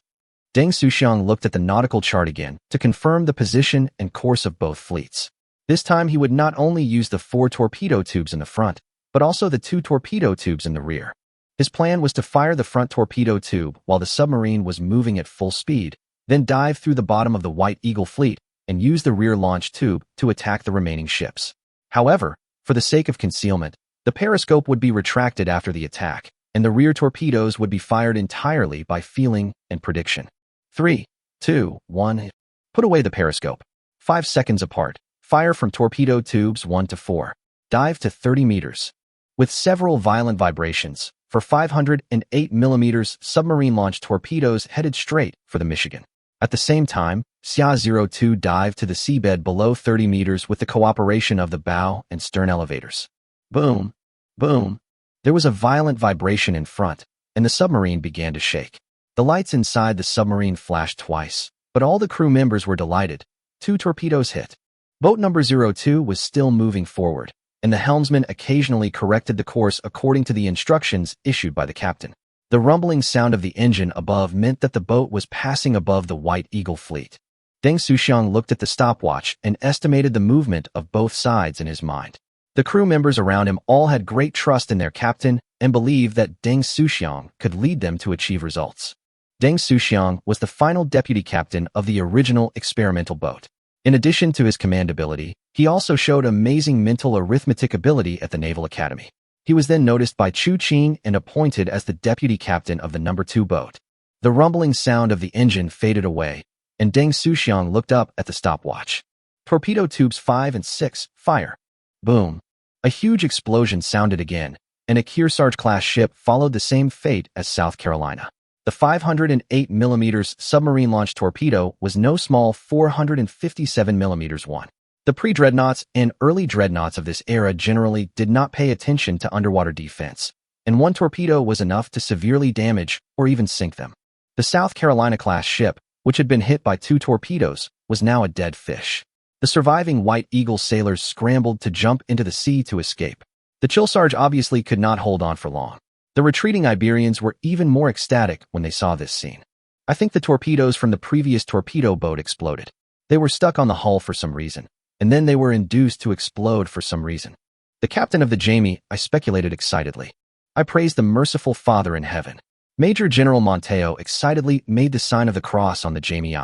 Deng Suxiang looked at the nautical chart again to confirm the position and course of both fleets. This time he would not only use the 4 torpedo tubes in the front, but also the 2 torpedo tubes in the rear. His plan was to fire the front torpedo tube while the submarine was moving at full speed, then dive through the bottom of the White Eagle fleet and use the rear launch tube to attack the remaining ships. However, for the sake of concealment, the periscope would be retracted after the attack, and the rear torpedoes would be fired entirely by feeling and prediction. 3, 2, 1. Put away the periscope. 5 seconds apart. Fire from torpedo tubes 1 to 4. Dive to 30 meters. With several violent vibrations, for 508 millimeters, submarine-launched torpedoes headed straight for the Michigan. At the same time, Xia-02 dived to the seabed below 30 meters with the cooperation of the bow and stern elevators. Boom! Boom! There was a violent vibration in front, and the submarine began to shake. The lights inside the submarine flashed twice, but all the crew members were delighted. 2 torpedoes hit. Boat number 02 was still moving forward, and the helmsman occasionally corrected the course according to the instructions issued by the captain. The rumbling sound of the engine above meant that the boat was passing above the White Eagle fleet. Deng Suxiang looked at the stopwatch and estimated the movement of both sides in his mind. The crew members around him all had great trust in their captain and believed that Deng Suxiang could lead them to achieve results. Deng Suxiang was the final deputy captain of the original experimental boat. In addition to his command ability, he also showed amazing mental arithmetic ability at the Naval Academy. He was then noticed by Chu Qing and appointed as the deputy captain of the number 2 boat. The rumbling sound of the engine faded away, and Deng Suxiang looked up at the stopwatch. Torpedo tubes 5 and 6, fire. Boom. A huge explosion sounded again, and a Kearsarge-class ship followed the same fate as South Carolina. The 508mm submarine-launched torpedo was no small 457mm one. The pre-dreadnoughts and early dreadnoughts of this era generally did not pay attention to underwater defense, and one torpedo was enough to severely damage or even sink them. The South Carolina-class ship, which had been hit by 2 torpedoes, was now a dead fish. The surviving White Eagle sailors scrambled to jump into the sea to escape. The Kearsarge obviously could not hold on for long. The retreating Iberians were even more ecstatic when they saw this scene. I think the torpedoes from the previous torpedo boat exploded. They were stuck on the hull for some reason, and then they were induced to explode for some reason. The captain of the Jamie, I speculated excitedly. I praised the merciful Father in heaven. Major General Monteo excitedly made the sign of the cross on the Jamie.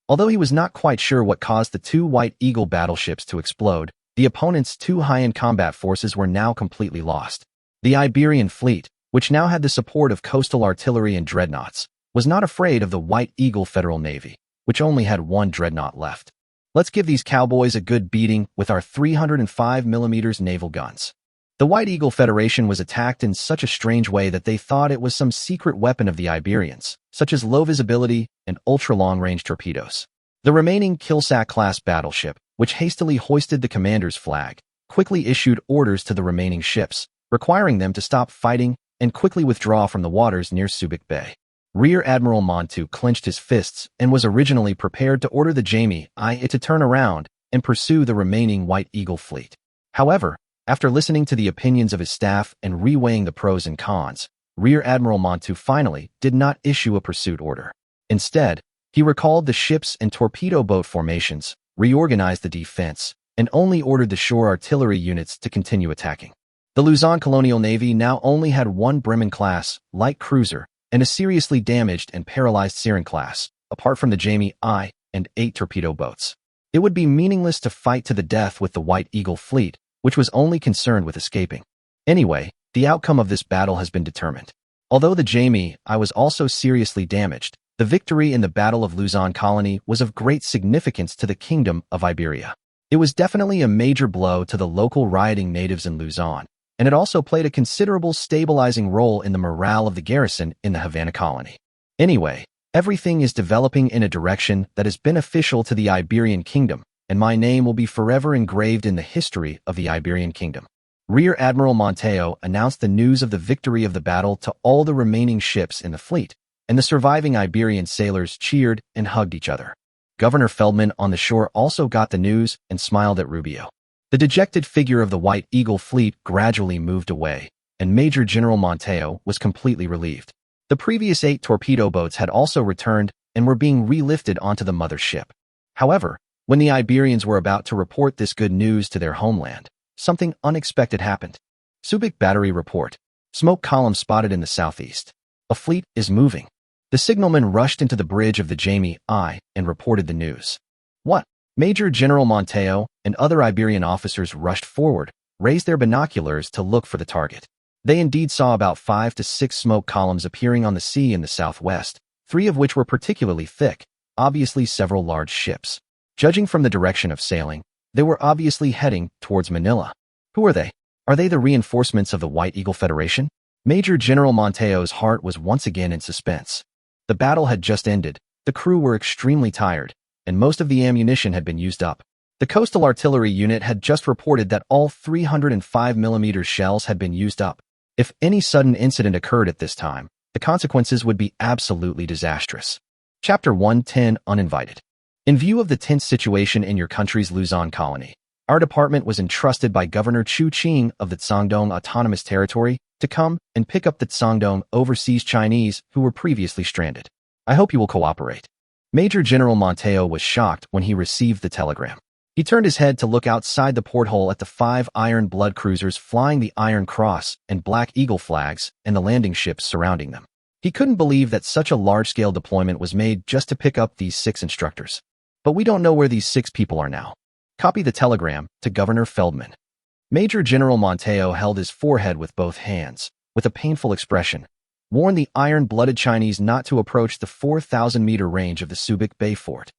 Although he was not quite sure what caused the 2 White Eagle battleships to explode, the opponent's 2 high-end combat forces were now completely lost. The Iberian fleet, which now had the support of coastal artillery and dreadnoughts, was not afraid of the White Eagle Federal Navy, which only had 1 dreadnought left. Let's give these cowboys a good beating with our 305mm naval guns. The White Eagle Federation was attacked in such a strange way that they thought it was some secret weapon of the Iberians, such as low visibility and ultra-long-range torpedoes. The remaining Qiancang-class battleship, which hastily hoisted the commander's flag, quickly issued orders to the remaining ships, requiring them to stop fighting and quickly withdraw from the waters near Subic Bay. Rear Admiral Montu clenched his fists and was originally prepared to order the Jamie I to turn around and pursue the remaining White Eagle fleet. However, after listening to the opinions of his staff and reweighing the pros and cons, Rear Admiral Montu finally did not issue a pursuit order. Instead, he recalled the ships and torpedo boat formations, reorganized the defense, and only ordered the shore artillery units to continue attacking. The Luzon Colonial Navy now only had one Bremen-class light cruiser and a seriously damaged and paralyzed Siren-class, apart from the Jamie I and 8 torpedo boats. It would be meaningless to fight to the death with the White Eagle fleet, which was only concerned with escaping. Anyway, the outcome of this battle has been determined. Although the Jamie I was also seriously damaged, the victory in the Battle of Luzon Colony was of great significance to the Kingdom of Iberia. It was definitely a major blow to the local rioting natives in Luzon, and it also played a considerable stabilizing role in the morale of the garrison in the Havana colony. Anyway, everything is developing in a direction that is beneficial to the Iberian Kingdom, and my name will be forever engraved in the history of the Iberian Kingdom. Rear Admiral Montejo announced the news of the victory of the battle to all the remaining ships in the fleet, and the surviving Iberian sailors cheered and hugged each other. Governor Feldman on the shore also got the news and smiled at Rubio. The dejected figure of the White Eagle fleet gradually moved away, and Major General Montejo was completely relieved. The previous 8 torpedo boats had also returned and were being relifted onto the mother ship. However, when the Iberians were about to report this good news to their homeland, something unexpected happened. Subic Battery report. Smoke column spotted in the southeast. A fleet is moving. The signalman rushed into the bridge of the Jamie I and reported the news. What? Major General Montejo and other Iberian officers rushed forward, raised their binoculars to look for the target. They indeed saw about 5 to 6 smoke columns appearing on the sea in the southwest, 3 of which were particularly thick, obviously several large ships. Judging from the direction of sailing, they were obviously heading towards Manila. Who are they? Are they the reinforcements of the White Eagle Federation? Major General Montejo's heart was once again in suspense. The battle had just ended, the crew were extremely tired, and most of the ammunition had been used up. The Coastal Artillery Unit had just reported that all 305mm shells had been used up. If any sudden incident occurred at this time, the consequences would be absolutely disastrous. Chapter 110 Uninvited. In view of the tense situation in your country's Luzon colony, our department was entrusted by Governor Chu Ching of the Tsangdong Autonomous Territory to come and pick up the Tsangdong overseas Chinese who were previously stranded. I hope you will cooperate. Major General Montejo was shocked when he received the telegram. He turned his head to look outside the porthole at the 5 Iron Blood cruisers flying the Iron Cross and Black Eagle flags and the landing ships surrounding them. He couldn't believe that such a large-scale deployment was made just to pick up these 6 instructors. But we don't know where these 6 people are now. Copy the telegram to Governor Feldman. Major General Montejo held his forehead with both hands, with a painful expression, warned the iron-blooded Chinese not to approach the 4,000-meter range of the Subic Bay fort.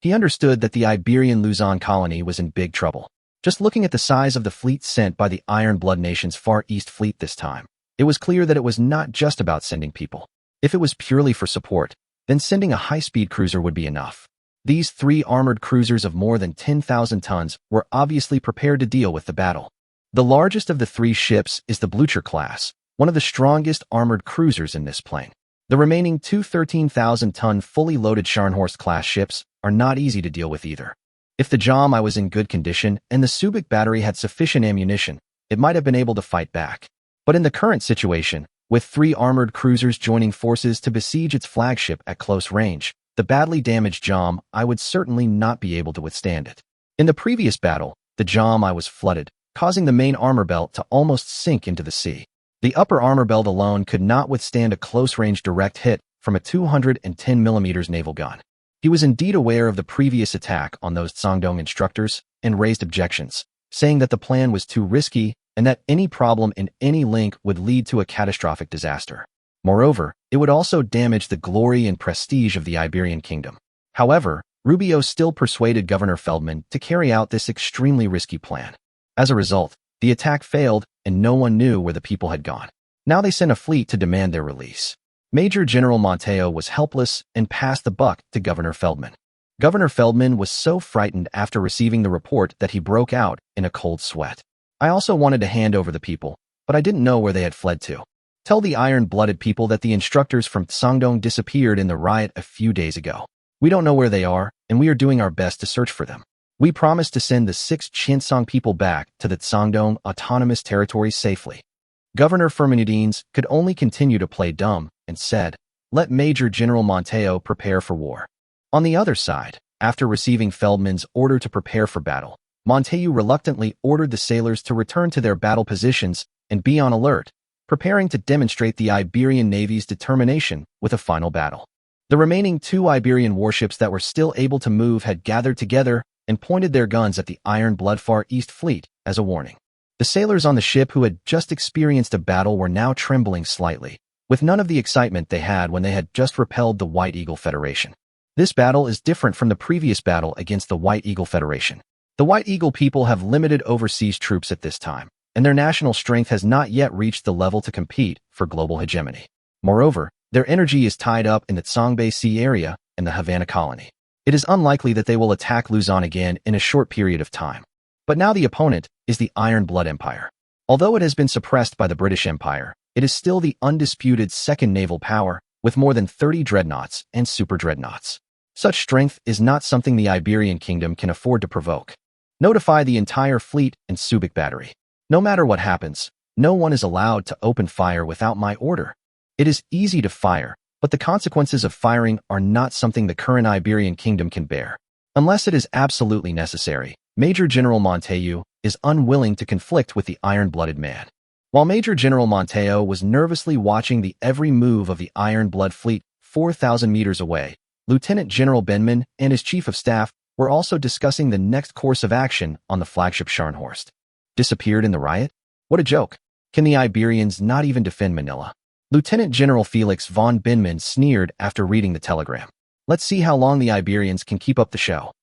He understood that the Iberian Luzon colony was in big trouble. Just looking at the size of the fleet sent by the Iron Blood Nation's Far East Fleet this time, it was clear that it was not just about sending people. If it was purely for support, then sending a high-speed cruiser would be enough. These 3 armored cruisers of more than 10,000 tons were obviously prepared to deal with the battle. The largest of the 3 ships is the Blucher class, one of the strongest armored cruisers in this plane. The remaining 2 13,000-ton fully loaded Scharnhorst-class ships are not easy to deal with either. If the Jamai was in good condition and the Subic battery had sufficient ammunition, it might have been able to fight back. But in the current situation, with 3 armored cruisers joining forces to besiege its flagship at close range, the badly damaged Jamai would certainly not be able to withstand it. In the previous battle, the Jamai was flooded, causing the main armor belt to almost sink into the sea. The upper armor belt alone could not withstand a close-range direct hit from a 210mm naval gun. He was indeed aware of the previous attack on those Tsangdong instructors and raised objections, saying that the plan was too risky and that any problem in any link would lead to a catastrophic disaster. Moreover, it would also damage the glory and prestige of the Iberian Kingdom. However, Rubio still persuaded Governor Feldman to carry out this extremely risky plan. As a result, the attack failed and no one knew where the people had gone. Now they sent a fleet to demand their release. Major General Montejo was helpless and passed the buck to Governor Feldman. Governor Feldman was so frightened after receiving the report that he broke out in a cold sweat. I also wanted to hand over the people, but I didn't know where they had fled to. Tell the iron-blooded people that the instructors from Sangdong disappeared in the riot a few days ago. We don't know where they are, and we are doing our best to search for them. We promised to send the 6 Qiancang people back to the Sangdong autonomous territory safely. Governor Firminudines could only continue to play dumb and said, "Let Major General Monteo prepare for war." On the other side, after receiving Feldman's order to prepare for battle, Monteo reluctantly ordered the sailors to return to their battle positions and be on alert, preparing to demonstrate the Iberian Navy's determination with a final battle. The remaining 2 Iberian warships that were still able to move had gathered together and pointed their guns at the Iron Blood Far East Fleet as a warning. The sailors on the ship who had just experienced a battle were now trembling slightly, with none of the excitement they had when they had just repelled the White Eagle Federation. This battle is different from the previous battle against the White Eagle Federation. The White Eagle people have limited overseas troops at this time, and their national strength has not yet reached the level to compete for global hegemony. Moreover, their energy is tied up in the Songbei Sea area and the Havana colony. It is unlikely that they will attack Luzon again in a short period of time. But now the opponent is the Iron Blood Empire. Although it has been suppressed by the British Empire, it is still the undisputed second naval power with more than 30 dreadnoughts and super dreadnoughts. Such strength is not something the Iberian Kingdom can afford to provoke. Notify the entire fleet and Subic battery. No matter what happens, no one is allowed to open fire without my order. It is easy to fire, but the consequences of firing are not something the current Iberian Kingdom can bear. Unless it is absolutely necessary, Major General Monteo is unwilling to conflict with the iron-blooded man. While Major General Monteo was nervously watching the every move of the Iron Blood Fleet 4,000 meters away, Lieutenant General Benman and his chief of staff were also discussing the next course of action on the flagship Scharnhorst. Disappeared in the riot? What a joke. Can the Iberians not even defend Manila? Lieutenant General Felix von Benman sneered after reading the telegram. Let's see how long the Iberians can keep up the show.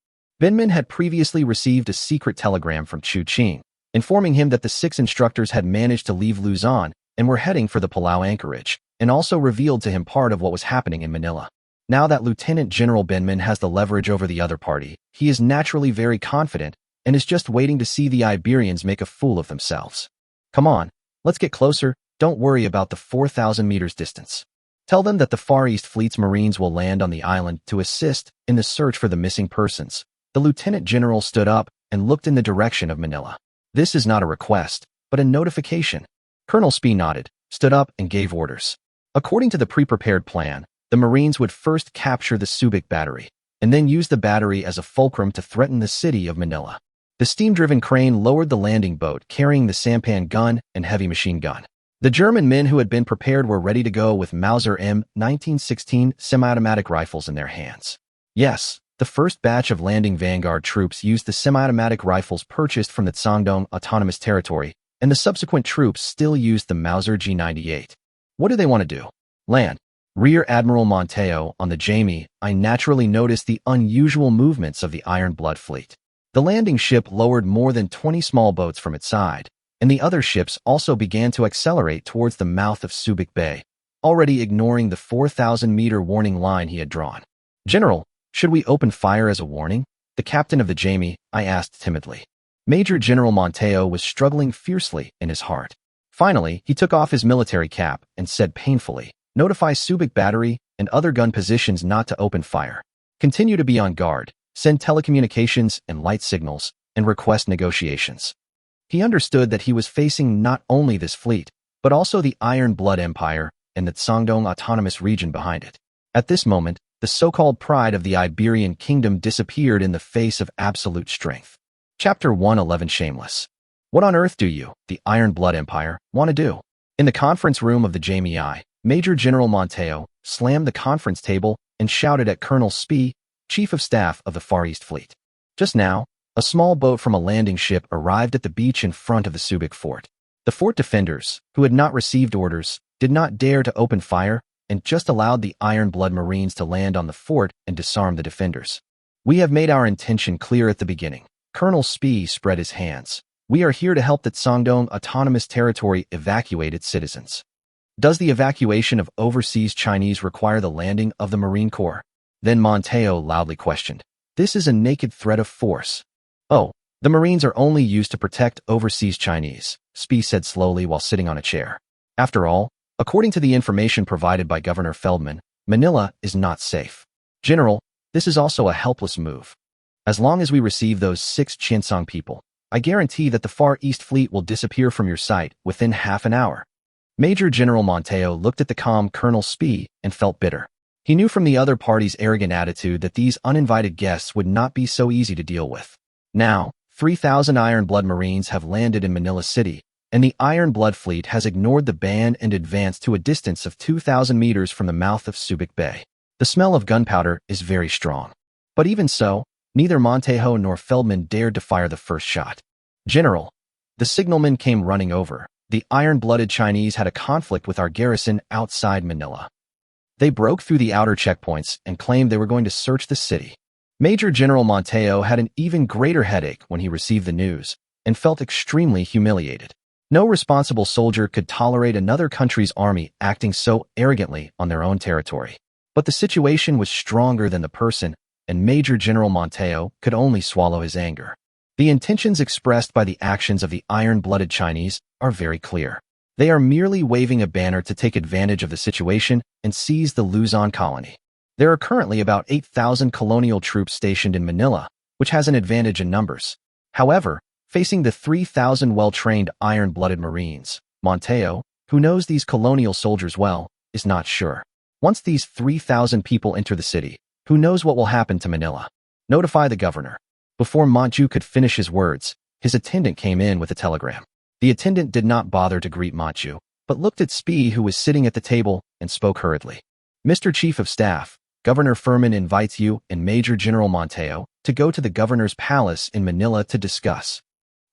Benman had previously received a secret telegram from Chu Qing, informing him that the 6 instructors had managed to leave Luzon and were heading for the Palau anchorage, and also revealed to him part of what was happening in Manila. Now that Lieutenant General Benman has the leverage over the other party, he is naturally very confident and is just waiting to see the Iberians make a fool of themselves. Come on, let's get closer. Don't worry about the 4,000 meters distance. Tell them that the Far East Fleet's Marines will land on the island to assist in the search for the missing persons. The Lieutenant General stood up and looked in the direction of Manila. This is not a request, but a notification. Colonel Spee nodded, stood up, and gave orders. According to the pre-prepared plan, the Marines would first capture the Subic battery, and then use the battery as a fulcrum to threaten the city of Manila. The steam-driven crane lowered the landing boat carrying the sampan gun and heavy machine gun. The German men who had been prepared were ready to go with Mauser M1916 semi-automatic rifles in their hands. Yes, the first batch of landing vanguard troops used the semi-automatic rifles purchased from the Sangdong Autonomous Territory, and the subsequent troops still used the Mauser G98. What do they want to do? Land. Rear Admiral Monteo on the Jamie, I naturally noticed the unusual movements of the Iron Blood Fleet. The landing ship lowered more than 20 small boats from its side, and the other ships also began to accelerate towards the mouth of Subic Bay, already ignoring the 4,000-meter warning line he had drawn. General, should we open fire as a warning? The captain of the Jamie, I asked timidly. Major General Monteo was struggling fiercely in his heart. Finally, he took off his military cap and said painfully, notify Subic Battery and other gun positions not to open fire. Continue to be on guard, send telecommunications and light signals, and request negotiations. He understood that he was facing not only this fleet, but also the Iron Blood Empire and the Sangdong Autonomous Region behind it. At this moment, the so-called pride of the Iberian Kingdom disappeared in the face of absolute strength. Chapter 111 Shameless. What on earth do you, the Iron Blood Empire, want to do? In the conference room of the Jamie I, Major General Monteo slammed the conference table and shouted at Colonel Spee, Chief of Staff of the Far East Fleet. Just now, a small boat from a landing ship arrived at the beach in front of the Subic fort. The fort defenders, who had not received orders, did not dare to open fire and just allowed the Iron Blood Marines to land on the fort and disarm the defenders. We have made our intention clear at the beginning. Colonel Spee spread his hands. We are here to help the Sangdong Autonomous Territory evacuate its citizens. Does the evacuation of overseas Chinese require the landing of the Marine Corps? Then Monteo loudly questioned. This is a naked threat of force. Oh, The Marines are only used to protect overseas Chinese, Spee said slowly while sitting on a chair. After all, according to the information provided by Governor Feldman, Manila is not safe. General, this is also a helpless move. As long as we receive those 6 Qiancang people, I guarantee that the Far East Fleet will disappear from your sight within half an hour. Major General Monteo looked at the calm Colonel Spee and felt bitter. He knew from the other party's arrogant attitude that these uninvited guests would not be so easy to deal with. Now, 3,000 Iron Blood Marines have landed in Manila City, and the Iron Blood Fleet has ignored the ban and advanced to a distance of 2,000 meters from the mouth of Subic Bay. The smell of gunpowder is very strong. But even so, neither Montejo nor Feldman dared to fire the first shot. General, the signalman came running over. The iron-blooded Chinese had a conflict with our garrison outside Manila. They broke through the outer checkpoints and claimed they were going to search the city. Major General Monteo had an even greater headache when he received the news and felt extremely humiliated. No responsible soldier could tolerate another country's army acting so arrogantly on their own territory. But the situation was stronger than the person, and Major General Monteo could only swallow his anger. The intentions expressed by the actions of the iron-blooded Chinese are very clear. They are merely waving a banner to take advantage of the situation and seize the Luzon colony. There are currently about 8,000 colonial troops stationed in Manila, which has an advantage in numbers. However, facing the 3,000 well-trained iron-blooded Marines, Monteo, who knows these colonial soldiers well, is not sure. Once these 3,000 people enter the city, who knows what will happen to Manila? Notify the governor. Before Montju could finish his words, his attendant came in with a telegram. The attendant did not bother to greet Montju, but looked at Spee, who was sitting at the table, and spoke hurriedly. Mr. Chief of Staff, Governor Furman invites you and Major General Monteo to go to the governor's palace in Manila to discuss.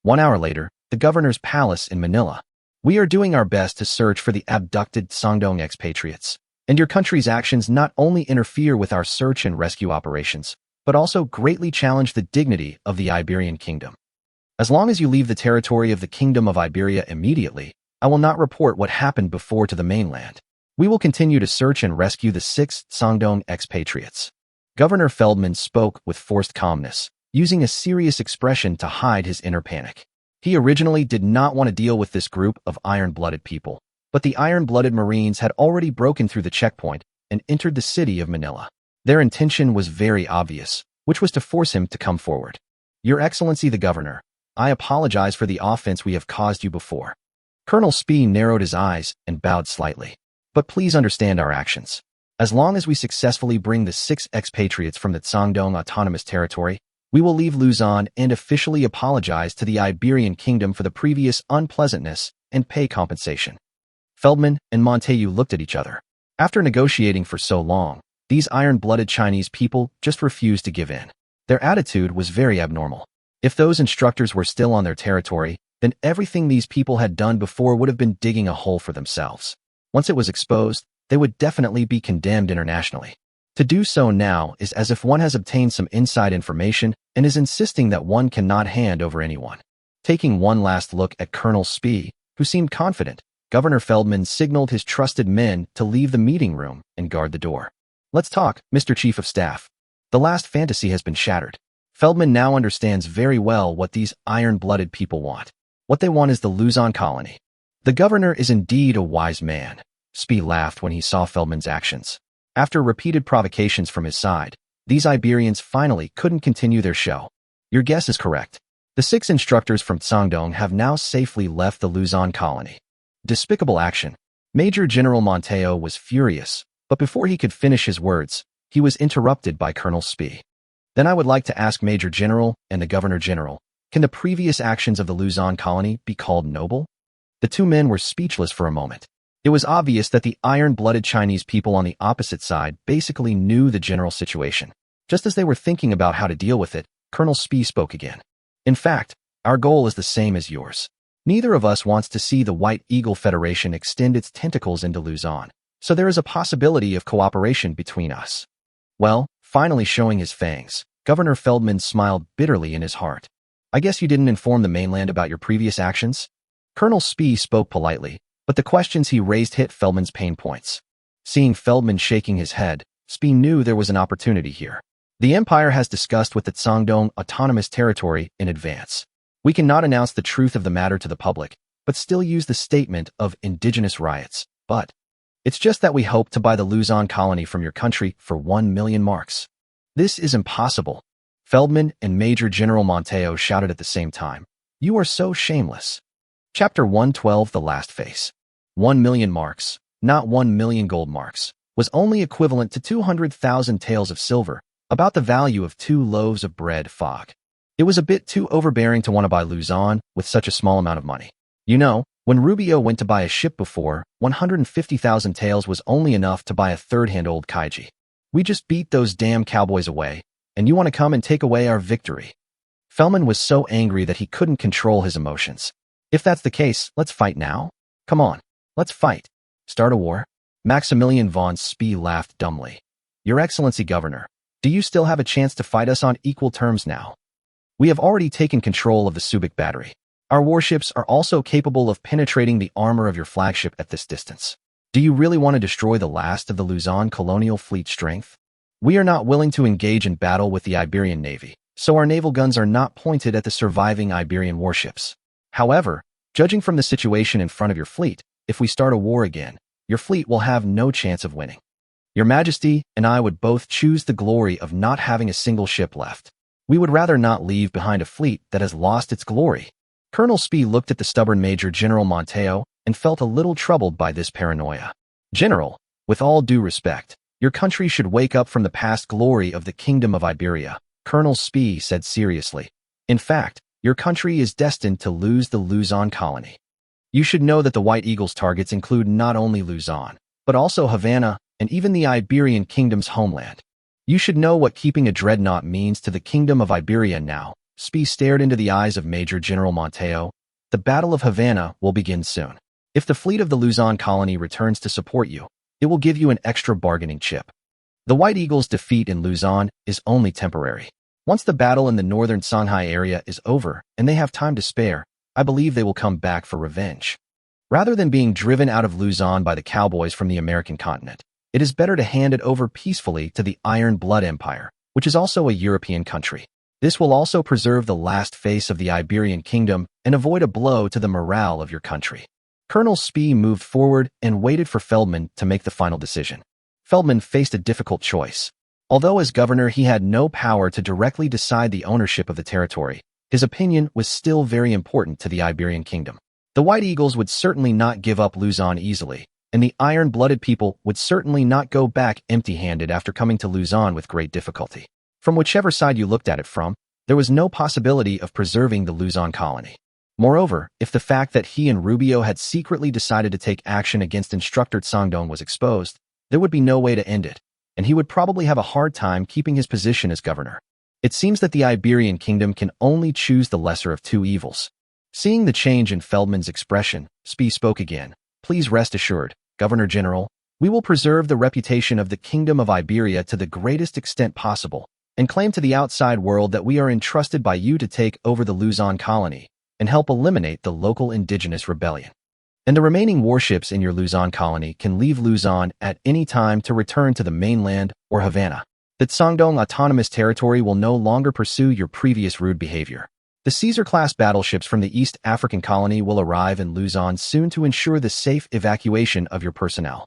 1 hour later, the governor's palace in Manila. We are doing our best to search for the abducted Sangdong expatriates, and your country's actions not only interfere with our search and rescue operations, but also greatly challenge the dignity of the Iberian Kingdom. As long as you leave the territory of the Kingdom of Iberia immediately, I will not report what happened before to the mainland. We will continue to search and rescue the 6 Sangdong expatriates. Governor Feldman spoke with forced calmness, using a serious expression to hide his inner panic. He originally did not want to deal with this group of iron-blooded people, but the iron-blooded Marines had already broken through the checkpoint and entered the city of Manila. Their intention was very obvious, which was to force him to come forward. Your Excellency the Governor, I apologize for the offense we have caused you before. Colonel Spee narrowed his eyes and bowed slightly. But please understand our actions. As long as we successfully bring the 6 expatriates from the Sangdong Autonomous Territory, we will leave Luzon and officially apologize to the Iberian Kingdom for the previous unpleasantness and pay compensation. Feldman and Montaigu looked at each other. After negotiating for so long, these iron-blooded Chinese people just refused to give in. Their attitude was very abnormal. If those instructors were still on their territory, then everything these people had done before would have been digging a hole for themselves. Once it was exposed, they would definitely be condemned internationally. To do so now is as if one has obtained some inside information and is insisting that one cannot hand over anyone. Taking one last look at Colonel Spee, who seemed confident, Governor Feldman signaled his trusted men to leave the meeting room and guard the door. Let's talk, Mr. Chief of Staff. The last fantasy has been shattered. Feldman now understands very well what these iron-blooded people want. What they want is the Luzon colony. The governor is indeed a wise man. Spee laughed when he saw Feldman's actions. After repeated provocations from his side, these Iberians finally couldn't continue their show. Your guess is correct. The 6 instructors from Sangdong have now safely left the Luzon colony. Despicable action. Major General Monteo was furious, but before he could finish his words, he was interrupted by Colonel Spee. Then I would like to ask Major General and the Governor General, can the previous actions of the Luzon colony be called noble? The 2 men were speechless for a moment. It was obvious that the iron-blooded Chinese people on the opposite side basically knew the general situation. Just as they were thinking about how to deal with it, Colonel Spee spoke again. In fact, our goal is the same as yours. Neither of us wants to see the White Eagle Federation extend its tentacles into Luzon, so there is a possibility of cooperation between us. Well, finally showing his fangs, Governor Feldman smiled bitterly in his heart. I guess you didn't inform the mainland about your previous actions? Colonel Spee spoke politely, but the questions he raised hit Feldman's pain points. Seeing Feldman shaking his head, Spee knew there was an opportunity here. The empire has discussed with the Qiancang Autonomous Territory in advance. We cannot announce the truth of the matter to the public, but still use the statement of indigenous riots. But it's just that we hope to buy the Luzon colony from your country for 1 million marks. This is impossible. Feldman and Major General Monteo shouted at the same time. You are so shameless. Chapter 112, The Last Face. 1 million marks, not 1 million gold marks, was only equivalent to 200,000 taels of silver, about the value of 2 loaves of bread. Fog. It was a bit too overbearing to want to buy Luzon with such a small amount of money. You know, when Rubio went to buy a ship before, 150,000 taels was only enough to buy a third-hand old kaiji. We just beat those damn cowboys away, and you want to come and take away our victory. Feldman was so angry that he couldn't control his emotions. If that's the case, let's fight now. Come on, let's fight. Start a war? Maximilian von Spee laughed dumbly. Your Excellency, Governor, do you still have a chance to fight us on equal terms now? We have already taken control of the Subic battery. Our warships are also capable of penetrating the armor of your flagship at this distance. Do you really want to destroy the last of the Luzon colonial fleet strength? We are not willing to engage in battle with the Iberian Navy, so our naval guns are not pointed at the surviving Iberian warships. However, judging from the situation in front of your fleet, if we start a war again, your fleet will have no chance of winning. Your Majesty and I would both choose the glory of not having a single ship left. We would rather not leave behind a fleet that has lost its glory. Colonel Spee looked at the stubborn Major General Monteo and felt a little troubled by this paranoia. General, with all due respect, your country should wake up from the past glory of the Kingdom of Iberia, Colonel Spee said seriously. In fact, your country is destined to lose the Luzon colony. You should know that the White Eagle's targets include not only Luzon, but also Havana and even the Iberian Kingdom's homeland. You should know what keeping a dreadnought means to the Kingdom of Iberia now. Spee stared into the eyes of Major General Monteo. The Battle of Havana will begin soon. If the fleet of the Luzon colony returns to support you, it will give you an extra bargaining chip. The White Eagle's defeat in Luzon is only temporary. Once the battle in the northern Songhai area is over and they have time to spare, I believe they will come back for revenge. Rather than being driven out of Luzon by the cowboys from the American continent, it is better to hand it over peacefully to the Iron Blood Empire, which is also a European country. This will also preserve the last face of the Iberian Kingdom and avoid a blow to the morale of your country. Colonel Spee moved forward and waited for Feldman to make the final decision. Feldman faced a difficult choice. Although as governor he had no power to directly decide the ownership of the territory, his opinion was still very important to the Iberian Kingdom. The White Eagles would certainly not give up Luzon easily, and the iron-blooded people would certainly not go back empty-handed after coming to Luzon with great difficulty. From whichever side you looked at it from, there was no possibility of preserving the Luzon colony. Moreover, if the fact that he and Rubio had secretly decided to take action against Instructor Qiancang was exposed, there would be no way to end it, and he would probably have a hard time keeping his position as governor. It seems that the Iberian Kingdom can only choose the lesser of two evils. Seeing the change in Feldman's expression, Spee spoke again. Please rest assured, Governor General, we will preserve the reputation of the Kingdom of Iberia to the greatest extent possible, and claim to the outside world that we are entrusted by you to take over the Luzon colony and help eliminate the local indigenous rebellion. And the remaining warships in your Luzon colony can leave Luzon at any time to return to the mainland or Havana. The Qiancang Autonomous Territory will no longer pursue your previous rude behavior. The Caesar-class battleships from the East African colony will arrive in Luzon soon to ensure the safe evacuation of your personnel.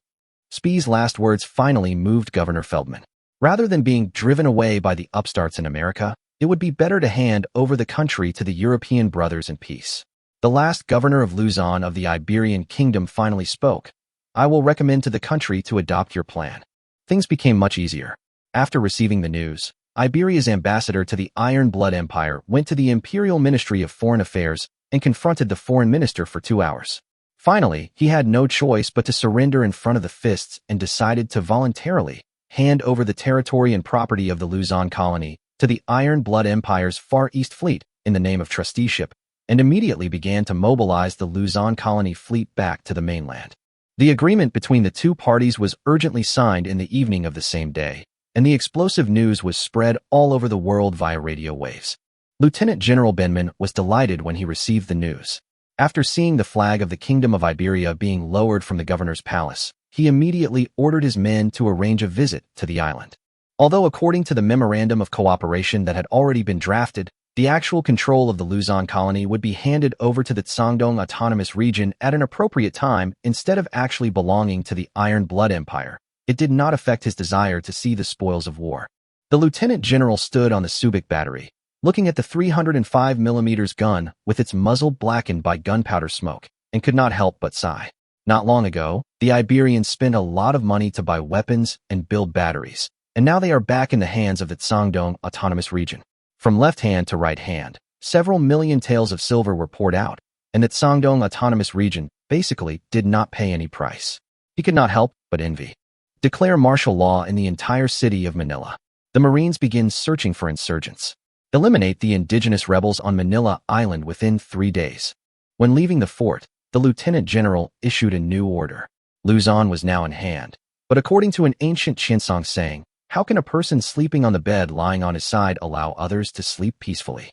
Spee's last words finally moved Governor Feldman. Rather than being driven away by the upstarts in America, it would be better to hand over the country to the European brothers in peace. The last governor of Luzon of the Iberian Kingdom finally spoke. I will recommend to the country to adopt your plan. Things became much easier. After receiving the news, Iberia's ambassador to the Iron Blood Empire went to the Imperial Ministry of Foreign Affairs and confronted the foreign minister for 2 hours. Finally, he had no choice but to surrender in front of the fists and decided to voluntarily hand over the territory and property of the Luzon colony to the Iron Blood Empire's Far East Fleet in the name of trusteeship, and immediately began to mobilize the Luzon colony fleet back to the mainland. The agreement between the two parties was urgently signed in the evening of the same day, and the explosive news was spread all over the world via radio waves. Lieutenant General Benman was delighted when he received the news. After seeing the flag of the Kingdom of Iberia being lowered from the governor's palace, he immediately ordered his men to arrange a visit to the island. Although according to the Memorandum of Cooperation that had already been drafted, the actual control of the Luzon colony would be handed over to the Qiancang Autonomous Region at an appropriate time instead of actually belonging to the Iron Blood Empire. It did not affect his desire to see the spoils of war. The lieutenant general stood on the Subic battery, looking at the 305mm gun with its muzzle blackened by gunpowder smoke, and could not help but sigh. Not long ago, the Iberians spent a lot of money to buy weapons and build batteries, and now they are back in the hands of the Qiancang Autonomous Region. From left hand to right hand, several million taels of silver were poured out, and the Qiancang Autonomous Region basically did not pay any price. He could not help but envy. Declare martial law in the entire city of Manila. The Marines begin searching for insurgents. Eliminate the indigenous rebels on Manila Island within 3 days. When leaving the fort, the lieutenant general issued a new order. Luzon was now in hand, but according to an ancient Qiancang saying, how can a person sleeping on the bed lying on his side allow others to sleep peacefully?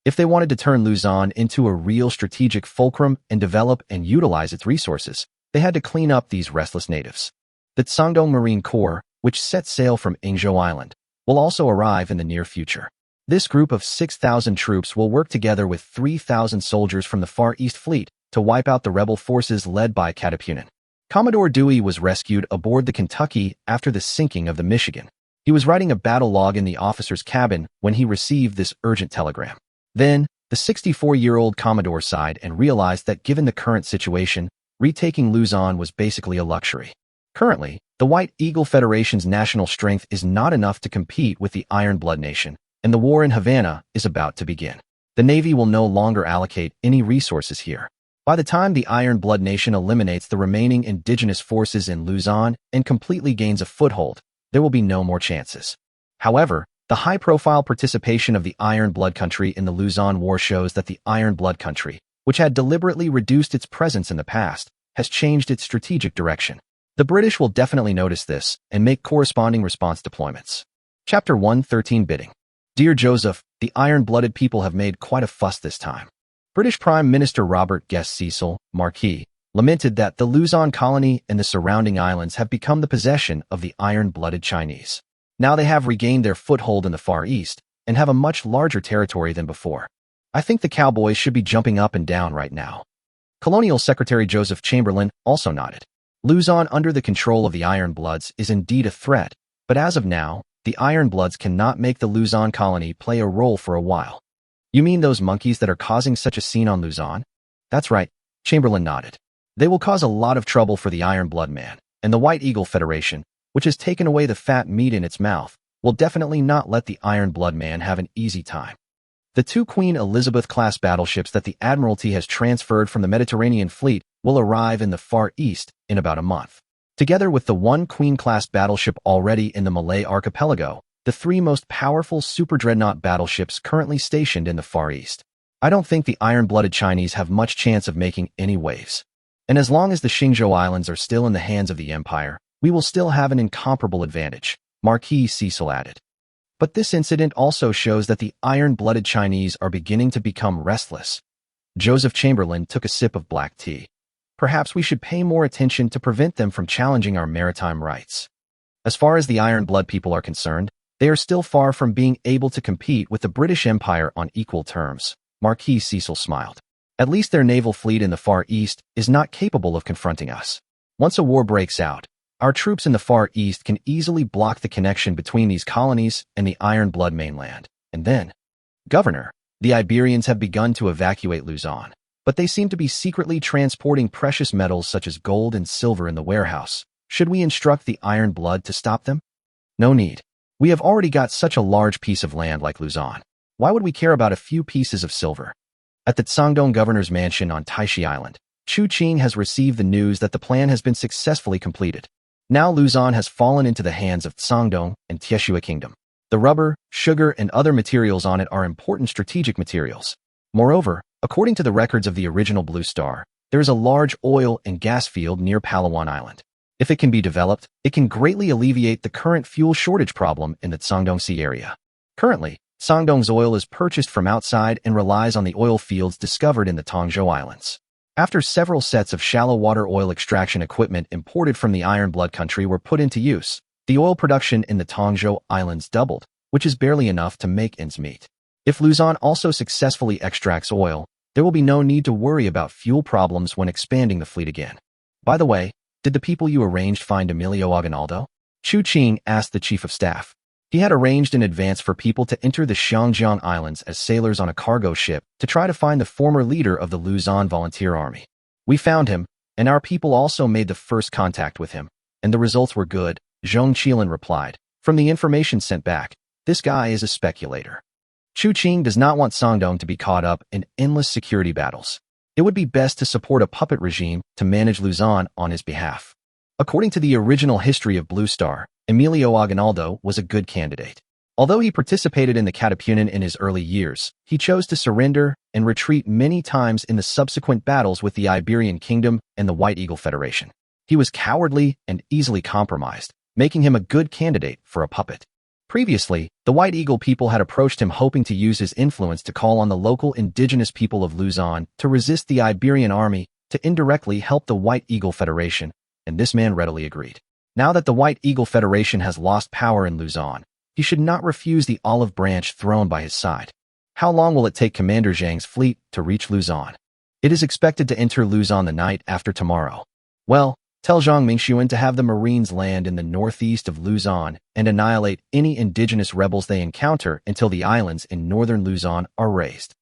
If they wanted to turn Luzon into a real strategic fulcrum and develop and utilize its resources, they had to clean up these restless natives. The Qiancang Marine Corps, which set sail from Ingzhou Island, will also arrive in the near future. This group of 6,000 troops will work together with 3,000 soldiers from the Far East Fleet to wipe out the rebel forces led by Katapunan. Commodore Dewey was rescued aboard the Kentucky after the sinking of the Michigan. He was writing a battle log in the officer's cabin when he received this urgent telegram. Then, the 64-year-old Commodore sighed and realized that given the current situation, retaking Luzon was basically a luxury. Currently, the White Eagle Federation's national strength is not enough to compete with the Iron Blood Nation, and the war in Havana is about to begin. The Navy will no longer allocate any resources here. By the time the Iron Blood Nation eliminates the remaining indigenous forces in Luzon and completely gains a foothold, there will be no more chances. However, the high-profile participation of the Iron Blood country in the Luzon War shows that the Iron Blood country, which had deliberately reduced its presence in the past, has changed its strategic direction. The British will definitely notice this and make corresponding response deployments. Chapter 113 Bidding. Dear Joseph, the iron-blooded people have made quite a fuss this time. British Prime Minister Robert Guest Cecil, Marquis, lamented that the Luzon colony and the surrounding islands have become the possession of the iron-blooded Chinese. Now they have regained their foothold in the Far East and have a much larger territory than before. I think the cowboys should be jumping up and down right now. Colonial Secretary Joseph Chamberlain also nodded. Luzon under the control of the Iron Bloods is indeed a threat, but as of now, the Iron Bloods cannot make the Luzon colony play a role for a while. You mean those monkeys that are causing such a scene on Luzon? That's right, Chamberlain nodded. They will cause a lot of trouble for the Iron Blood Man, and the White Eagle Federation, which has taken away the fat meat in its mouth, will definitely not let the Iron Blood Man have an easy time. The 2 Queen Elizabeth-class battleships that the Admiralty has transferred from the Mediterranean Fleet will arrive in the Far East in about a month. Together with the 1 Queen-class battleship already in the Malay Archipelago, the 3 most powerful super-dreadnought battleships currently stationed in the Far East. I don't think the iron-blooded Chinese have much chance of making any waves. And as long as the Qingzhou Islands are still in the hands of the Empire, we will still have an incomparable advantage, Marquis Cecil added. But this incident also shows that the iron-blooded Chinese are beginning to become restless. Joseph Chamberlain took a sip of black tea. Perhaps we should pay more attention to prevent them from challenging our maritime rights. As far as the Iron Blood people are concerned, they are still far from being able to compete with the British Empire on equal terms, Marquis Cecil smiled. At least their naval fleet in the Far East is not capable of confronting us. Once a war breaks out, our troops in the Far East can easily block the connection between these colonies and the Iron Blood mainland. And then, Governor, the Iberians have begun to evacuate Luzon, but they seem to be secretly transporting precious metals such as gold and silver in the warehouse. Should we instruct the Iron Blood to stop them? No need. We have already got such a large piece of land like Luzon. Why would we care about a few pieces of silver? At the Qiancang governor's mansion on Taixi Island, Chu Qing has received the news that the plan has been successfully completed. Now Luzon has fallen into the hands of Qiancang and Taixi Kingdom. The rubber, sugar, and other materials on it are important strategic materials. Moreover, according to the records of the original Blue Star, there is a large oil and gas field near Palawan Island. If it can be developed, it can greatly alleviate the current fuel shortage problem in the Qiancang Sea area. Currently, Qiancang's oil is purchased from outside and relies on the oil fields discovered in the Tongzhou Islands. After several sets of shallow water oil extraction equipment imported from the Iron Blood country were put into use, The oil production in the Taixi Islands doubled, which is barely enough to make ends meet. If Luzon also successfully extracts oil, there will be no need to worry about fuel problems when expanding the fleet again. By the way, did the people you arranged find Emilio Aguinaldo? Qiancang asked the chief of staff. He had arranged in advance for people to enter the Qiancang Islands as sailors on a cargo ship to try to find the former leader of the Luzon Volunteer Army. We found him, and our people also made the first contact with him, and the results were good, Zhong Qilan replied. From the information sent back, this guy is a speculator. Qiancang does not want Sangdong to be caught up in endless security battles. It would be best to support a puppet regime to manage Luzon on his behalf. According to the original history of Blue Star, Emilio Aguinaldo was a good candidate. Although he participated in the Katipunan in his early years, he chose to surrender and retreat many times in the subsequent battles with the Iberian Kingdom and the White Eagle Federation. He was cowardly and easily compromised, making him a good candidate for a puppet. Previously, the White Eagle people had approached him hoping to use his influence to call on the local indigenous people of Luzon to resist the Iberian army to indirectly help the White Eagle Federation, and this man readily agreed. Now that the White Eagle Federation has lost power in Luzon, he should not refuse the olive branch thrown by his side. How long will it take Commander Zhang's fleet to reach Luzon? It is expected to enter Luzon the night after tomorrow. Well, tell Zhang Mingxuan to have the Marines land in the northeast of Luzon and annihilate any indigenous rebels they encounter until the islands in northern Luzon are razed.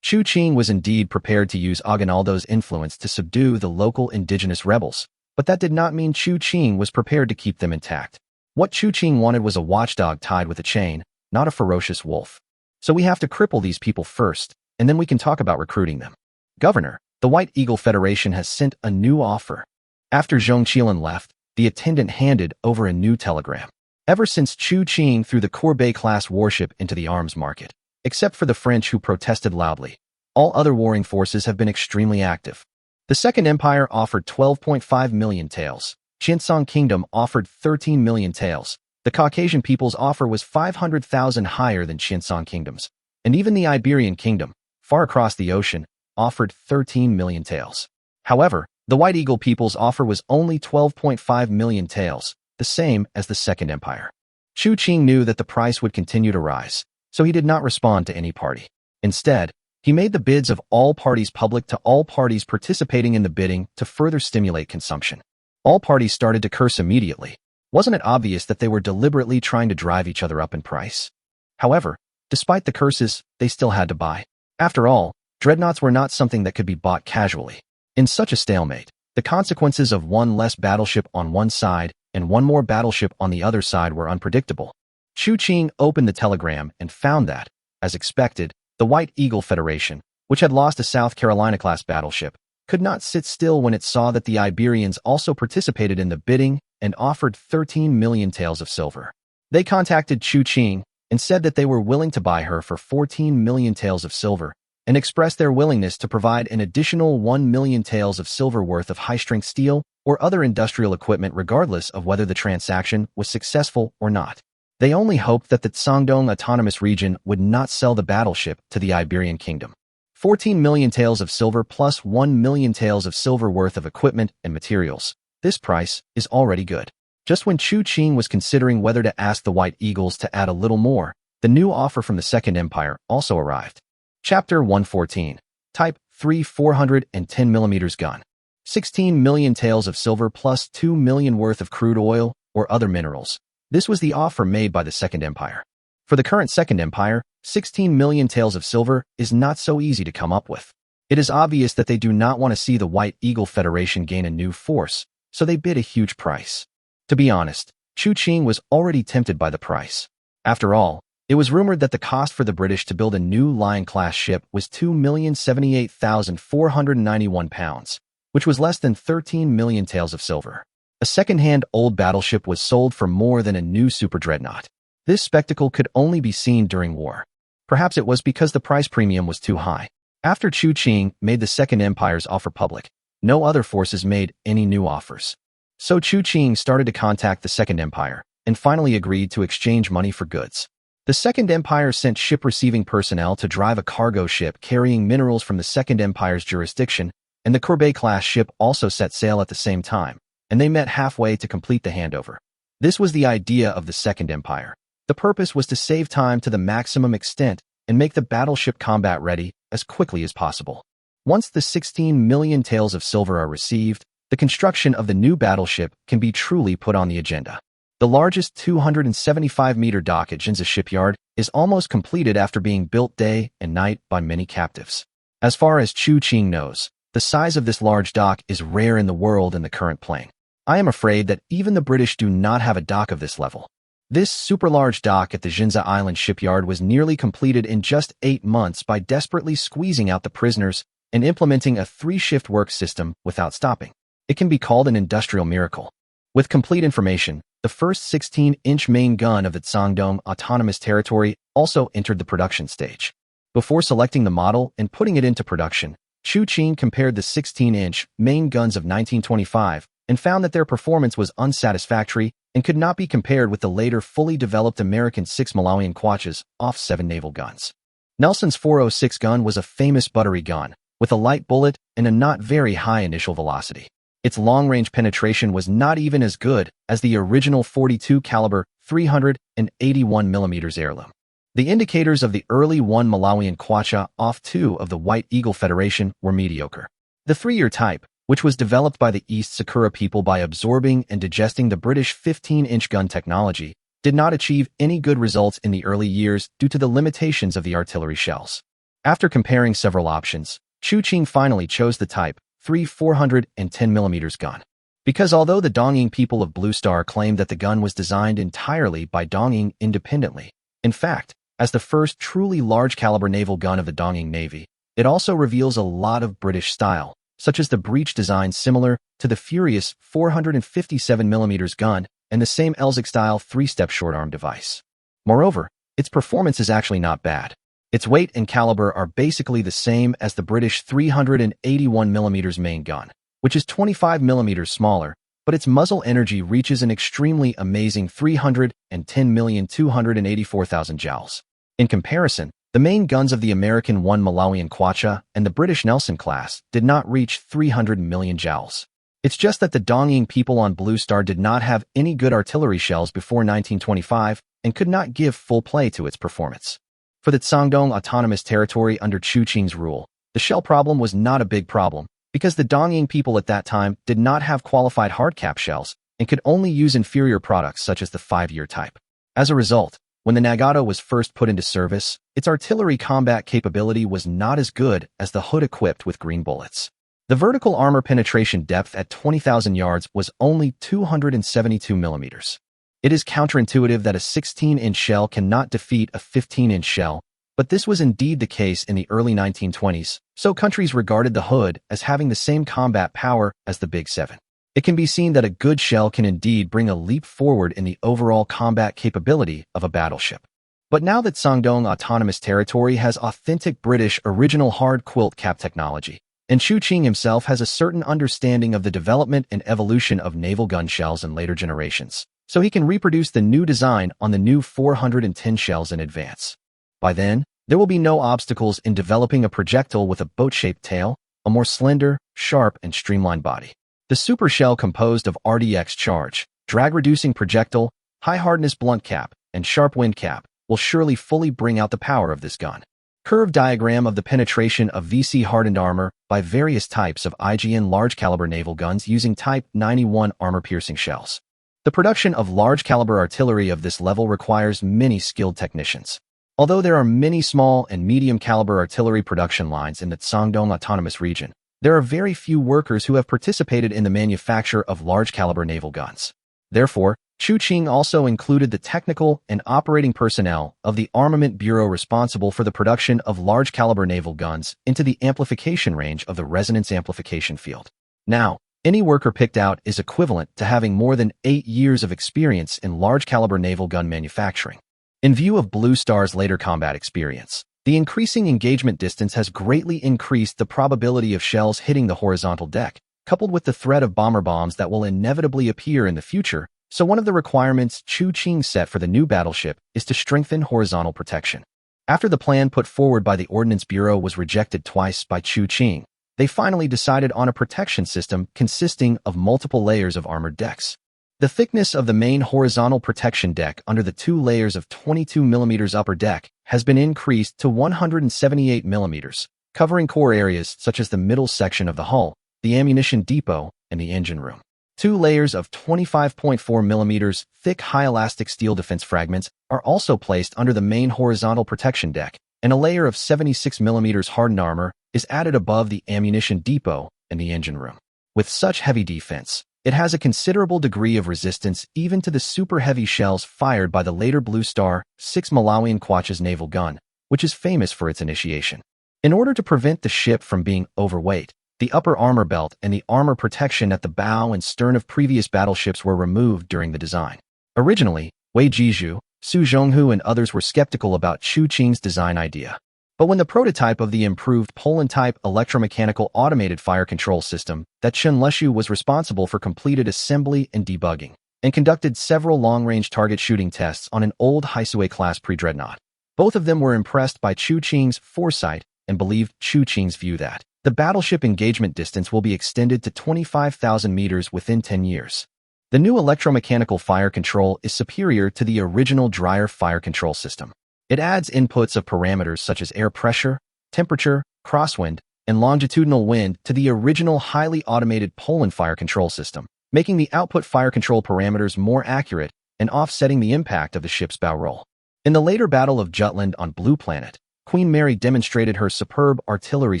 Qiancang was indeed prepared to use Aguinaldo's influence to subdue the local indigenous rebels, but that did not mean Qiancang was prepared to keep them intact. What Qiancang wanted was a watchdog tied with a chain, not a ferocious wolf. So we have to cripple these people first, and then we can talk about recruiting them. Governor, the White Eagle Federation has sent a new offer. After Zhong Qilan left, the attendant handed over a new telegram. Ever since Qiancang threw the Corbeil-class warship into the arms market, except for the French who protested loudly, all other warring forces have been extremely active. The Second Empire offered 12.5 million taels. Qiancang Kingdom offered 13 million taels. The Caucasian people's offer was 500,000 higher than Qiancang Kingdom's. And even the Iberian Kingdom, far across the ocean, offered 13 million taels. However, the White Eagle people's offer was only 12.5 million taels, the same as the Second Empire. Qiancang knew that the price would continue to rise, so he did not respond to any party. Instead, he made the bids of all parties public to all parties participating in the bidding to further stimulate consumption. All parties started to curse immediately. Wasn't it obvious that they were deliberately trying to drive each other up in price? However, despite the curses, they still had to buy. After all, dreadnoughts were not something that could be bought casually. In such a stalemate, the consequences of one less battleship on one side and one more battleship on the other side were unpredictable. Qiancang opened the telegram and found that, as expected, the White Eagle Federation, which had lost a South Carolina-class battleship, could not sit still when it saw that the Iberians also participated in the bidding and offered 13 million taels of silver. They contacted Qiancang and said that they were willing to buy her for 14 million taels of silver, and expressed their willingness to provide an additional 1 million taels of silver worth of high-strength steel or other industrial equipment regardless of whether the transaction was successful or not. They only hoped that the Sangdong Autonomous Region would not sell the battleship to the Iberian Kingdom. 14 million taels of silver plus 1 million taels of silver worth of equipment and materials. This price is already good. Just when Qiancang was considering whether to ask the White Eagles to add a little more, the new offer from the Second Empire also arrived. Chapter 114. Type 3 410mm gun. 16 million taels of silver plus 2 million worth of crude oil or other minerals. This was the offer made by the Second Empire. For the current Second Empire, 16 million taels of silver is not so easy to come up with. It is obvious that they do not want to see the White Eagle Federation gain a new force, so they bid a huge price. To be honest, Qiancang was already tempted by the price. After all, it was rumored that the cost for the British to build a new Lion-class ship was £2,078,491, which was less than 13 million taels of silver. A second-hand old battleship was sold for more than a new super-dreadnought. This spectacle could only be seen during war. Perhaps it was because the price premium was too high. After Qiancang made the Second Empire's offer public, no other forces made any new offers. So Qiancang started to contact the Second Empire, and finally agreed to exchange money for goods. The Second Empire sent ship-receiving personnel to drive a cargo ship carrying minerals from the Second Empire's jurisdiction, and the Corbeil-class ship also set sail at the same time, and they met halfway to complete the handover. This was the idea of the Second Empire. The purpose was to save time to the maximum extent and make the battleship combat ready as quickly as possible. Once the 16 million taels of silver are received, the construction of the new battleship can be truly put on the agenda. The largest 275-meter dock at Qiancang shipyard is almost completed after being built day and night by many captives. As far as Qiancang knows, the size of this large dock is rare in the world in the current playing. I am afraid that even the British do not have a dock of this level. This super-large dock at the Taixi Islands shipyard was nearly completed in just 8 months by desperately squeezing out the prisoners and implementing a 3-shift work system without stopping. It can be called an industrial miracle. With complete information, the first 16-inch main gun of the Qiancang Autonomous Territory also entered the production stage. Before selecting the model and putting it into production, Qiancang compared the 16-inch main guns of 1925 and found that their performance was unsatisfactory and could not be compared with the later fully developed American 6 Malawian Quachas off-7 naval guns. Nelson's 406 gun was a famous buttery gun, with a light bullet and a not very high initial velocity. Its long-range penetration was not even as good as the original 42 caliber 381 mm heirloom. The indicators of the early 1 Malawian Quacha off 2 of the White Eagle Federation were mediocre. The 3-year type, which was developed by the East Sakura people by absorbing and digesting the British 15-inch gun technology, did not achieve any good results in the early years due to the limitations of the artillery shells. After comparing several options, Qiancang finally chose the Type 3 410 mm gun. Because although the Dongying people of Blue Star claimed that the gun was designed entirely by Dongying independently, in fact, as the first truly large-caliber naval gun of the Dongying Navy, it also reveals a lot of British style, such as the breech design similar to the Furious 457 mm gun and the same Elzig-style 3-step short-arm device. Moreover, its performance is actually not bad. Its weight and caliber are basically the same as the British 381 mm main gun, which is 25 mm smaller, but its muzzle energy reaches an extremely amazing 310,284,000 joules. In comparison, the main guns of the American 1 Malawian Quacha and the British Nelson class did not reach 300 million joules. It's just that the Dongying people on Blue Star did not have any good artillery shells before 1925 and could not give full play to its performance. For the Qiancang Autonomous Territory under Qiancang's rule, the shell problem was not a big problem because the Dongying people at that time did not have qualified hardcap shells and could only use inferior products such as the 5-year type. As a result, when the Nagato was first put into service, its artillery combat capability was not as good as the hood equipped with green bullets. The vertical armor penetration depth at 20,000 yards was only 272 millimeters. It is counterintuitive that a 16-inch shell cannot defeat a 15-inch shell, but this was indeed the case in the early 1920s, so countries regarded the hood as having the same combat power as the Big 7. It can be seen that a good shell can indeed bring a leap forward in the overall combat capability of a battleship. But now that Qiancang Autonomous Territory has authentic British original hard quilt cap technology, and Qiancang himself has a certain understanding of the development and evolution of naval gun shells in later generations, so he can reproduce the new design on the new 410 shells in advance. By then, there will be no obstacles in developing a projectile with a boat-shaped tail, a more slender, sharp, and streamlined body. The super shell composed of RDX charge, drag-reducing projectile, high-hardness blunt cap, and sharp wind cap will surely fully bring out the power of this gun. Curved diagram of the penetration of VC-hardened armor by various types of IGN large-caliber naval guns using Type 91 armor-piercing shells. The production of large-caliber artillery of this level requires many skilled technicians. Although there are many small and medium-caliber artillery production lines in the Qiancang Autonomous Region, there are very few workers who have participated in the manufacture of large-caliber naval guns. Therefore, Qiancang also included the technical and operating personnel of the Armament Bureau responsible for the production of large-caliber naval guns into the amplification range of the resonance amplification field. Now, any worker picked out is equivalent to having more than 8 years of experience in large-caliber naval gun manufacturing. In view of Blue Star's later combat experience, the increasing engagement distance has greatly increased the probability of shells hitting the horizontal deck, coupled with the threat of bomber bombs that will inevitably appear in the future, so one of the requirements Qiancang set for the new battleship is to strengthen horizontal protection. After the plan put forward by the Ordnance Bureau was rejected twice by Qiancang, they finally decided on a protection system consisting of multiple layers of armored decks. The thickness of the main horizontal protection deck under the 2 layers of 22 mm upper deck has been increased to 178 mm, covering core areas such as the middle section of the hull, the ammunition depot, and the engine room. 2 layers of 25.4 mm thick high-elastic steel defense fragments are also placed under the main horizontal protection deck, and a layer of 76 mm hardened armor is added above the ammunition depot and the engine room. With such heavy defense, it has a considerable degree of resistance even to the super-heavy shells fired by the later Blue Star 6 Malawian Quachas naval gun, which is famous for its initiation. In order to prevent the ship from being overweight, the upper armor belt and the armor protection at the bow and stern of previous battleships were removed during the design. Originally, Wei Jizhu, Su Zhonghu and others were skeptical about Qiancang's design idea. But when the prototype of the improved Poland-type electromechanical automated fire control system that Chen Leshu was responsible for completed assembly and debugging, and conducted several long-range target shooting tests on an old Haisue-class pre-dreadnought. Both of them were impressed by Qiancang's foresight and believed Qiancang's view that the battleship engagement distance will be extended to 25,000 meters within 10 years. The new electromechanical fire control is superior to the original dryer fire control system. It adds inputs of parameters such as air pressure, temperature, crosswind, and longitudinal wind to the original highly automated Poland fire control system, making the output fire control parameters more accurate and offsetting the impact of the ship's bow roll. In the later Battle of Jutland on Blue Planet, Queen Mary demonstrated her superb artillery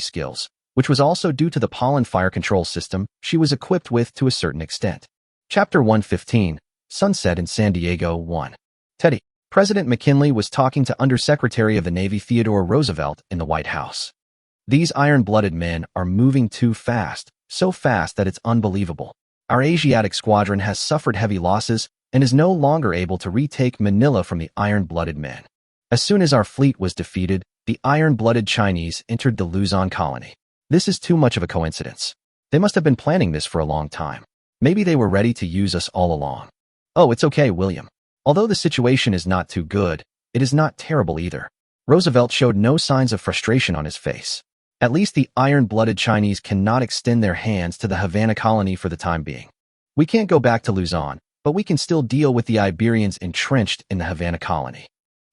skills, which was also due to the Poland fire control system she was equipped with to a certain extent. Chapter 115, Sunset in San Diego 1. Teddy. President McKinley was talking to Undersecretary of the Navy Theodore Roosevelt in the White House. These iron-blooded men are moving too fast, so fast that it's unbelievable. Our Asiatic squadron has suffered heavy losses and is no longer able to retake Manila from the iron-blooded men. As soon as our fleet was defeated, the iron-blooded Chinese entered the Luzon colony. This is too much of a coincidence. They must have been planning this for a long time. Maybe they were ready to use us all along. Oh, it's okay, William. Although the situation is not too good, it is not terrible either. Roosevelt showed no signs of frustration on his face. At least the iron-blooded Chinese cannot extend their hands to the Havana colony for the time being. We can't go back to Luzon, but we can still deal with the Iberians entrenched in the Havana colony.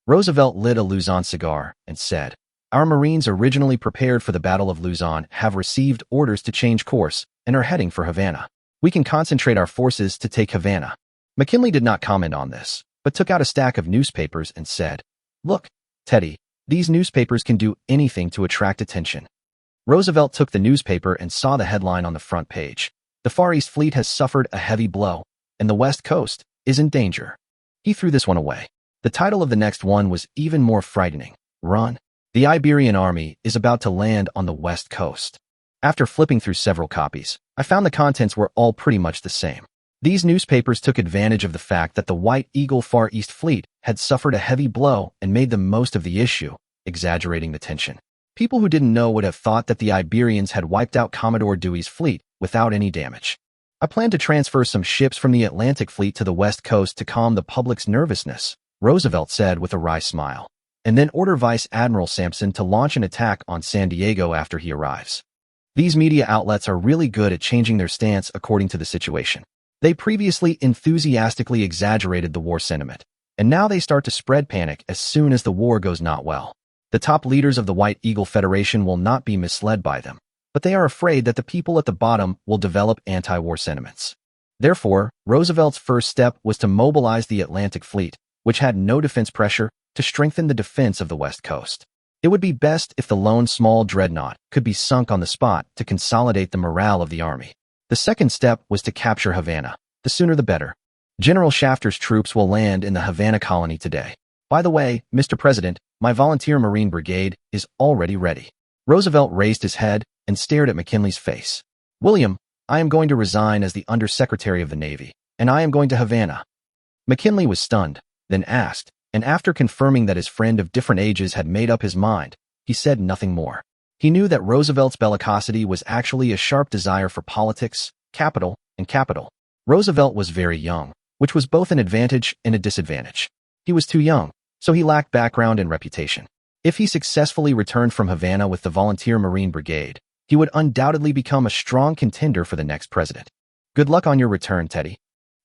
Roosevelt lit a Luzon cigar and said, "Our Marines originally prepared for the Battle of Luzon have received orders to change course and are heading for Havana. We can concentrate our forces to take Havana." McKinley did not comment on this, but took out a stack of newspapers and said, "Look, Teddy, these newspapers can do anything to attract attention." Roosevelt took the newspaper and saw the headline on the front page. The Far East Fleet has suffered a heavy blow, and the West Coast is in danger. He threw this one away. The title of the next one was even more frightening. Run. The Iberian Army is about to land on the West Coast. After flipping through several copies, I found the contents were all pretty much the same. These newspapers took advantage of the fact that the White Eagle Far East Fleet had suffered a heavy blow and made the most of the issue, exaggerating the tension. People who didn't know would have thought that the Iberians had wiped out Commodore Dewey's fleet without any damage. I plan to transfer some ships from the Atlantic Fleet to the West Coast to calm the public's nervousness, Roosevelt said with a wry smile, and then order Vice Admiral Sampson to launch an attack on San Diego after he arrives. These media outlets are really good at changing their stance according to the situation. They previously enthusiastically exaggerated the war sentiment, and now they start to spread panic as soon as the war goes not well. The top leaders of the White Eagle Federation will not be misled by them, but they are afraid that the people at the bottom will develop anti-war sentiments. Therefore, Roosevelt's first step was to mobilize the Atlantic Fleet, which had no defense pressure, to strengthen the defense of the West Coast. It would be best if the lone small dreadnought could be sunk on the spot to consolidate the morale of the army. The second step was to capture Havana. The sooner the better. General Shafter's troops will land in the Havana colony today. By the way, Mr. President, my volunteer Marine Brigade is already ready. Roosevelt raised his head and stared at McKinley's face. William, I am going to resign as the Undersecretary of the Navy, and I am going to Havana. McKinley was stunned, then asked, and after confirming that his friend of different ages had made up his mind, he said nothing more. He knew that Roosevelt's bellicosity was actually a sharp desire for politics, capital, and capital. Roosevelt was very young, which was both an advantage and a disadvantage. He was too young, so he lacked background and reputation. If he successfully returned from Havana with the Volunteer Marine Brigade, he would undoubtedly become a strong contender for the next president. Good luck on your return, Teddy.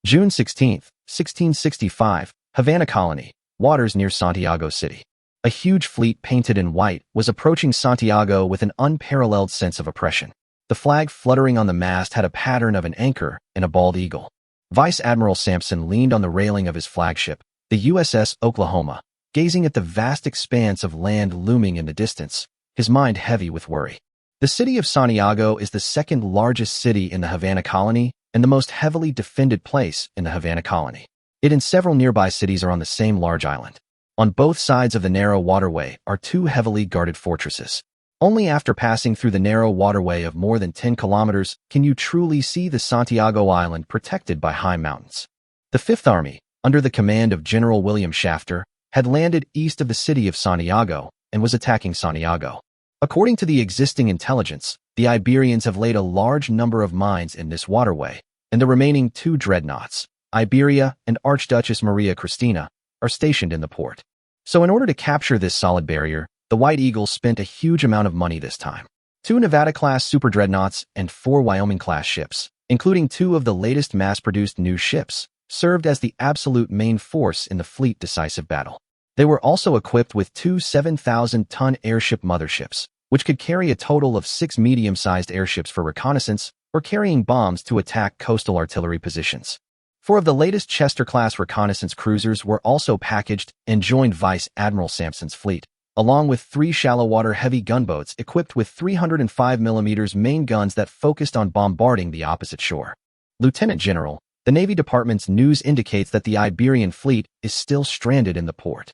June 16, 1665, Havana Colony, waters near Santiago City. A huge fleet painted in white was approaching Santiago with an unparalleled sense of oppression. The flag fluttering on the mast had a pattern of an anchor and a bald eagle. Vice Admiral Sampson leaned on the railing of his flagship, the USS Oklahoma, gazing at the vast expanse of land looming in the distance, his mind heavy with worry. The city of Santiago is the second largest city in the Havana Colony and the most heavily defended place in the Havana Colony. It and several nearby cities are on the same large island. On both sides of the narrow waterway are two heavily guarded fortresses. Only after passing through the narrow waterway of more than 10 kilometers can you truly see the Santiago Island protected by high mountains. The Fifth Army, under the command of General William Shafter, had landed east of the city of Santiago and was attacking Santiago. According to the existing intelligence, the Iberians have laid a large number of mines in this waterway, and the remaining two dreadnoughts, Iberia and Archduchess Maria Cristina, are stationed in the port. So in order to capture this solid barrier, the White Eagle spent a huge amount of money this time. 2 Nevada-class super dreadnoughts and 4 Wyoming-class ships, including 2 of the latest mass-produced new ships, served as the absolute main force in the fleet decisive battle. They were also equipped with 2 7,000-ton airship motherships, which could carry a total of 6 medium-sized airships for reconnaissance or carrying bombs to attack coastal artillery positions. 4 of the latest Chester-class reconnaissance cruisers were also packaged and joined Vice Admiral Sampson's fleet, along with 3 shallow-water heavy gunboats equipped with 305mm main guns that focused on bombarding the opposite shore. Lieutenant General, the Navy Department's news indicates that the Iberian fleet is still stranded in the port.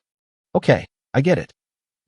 Okay, I get it.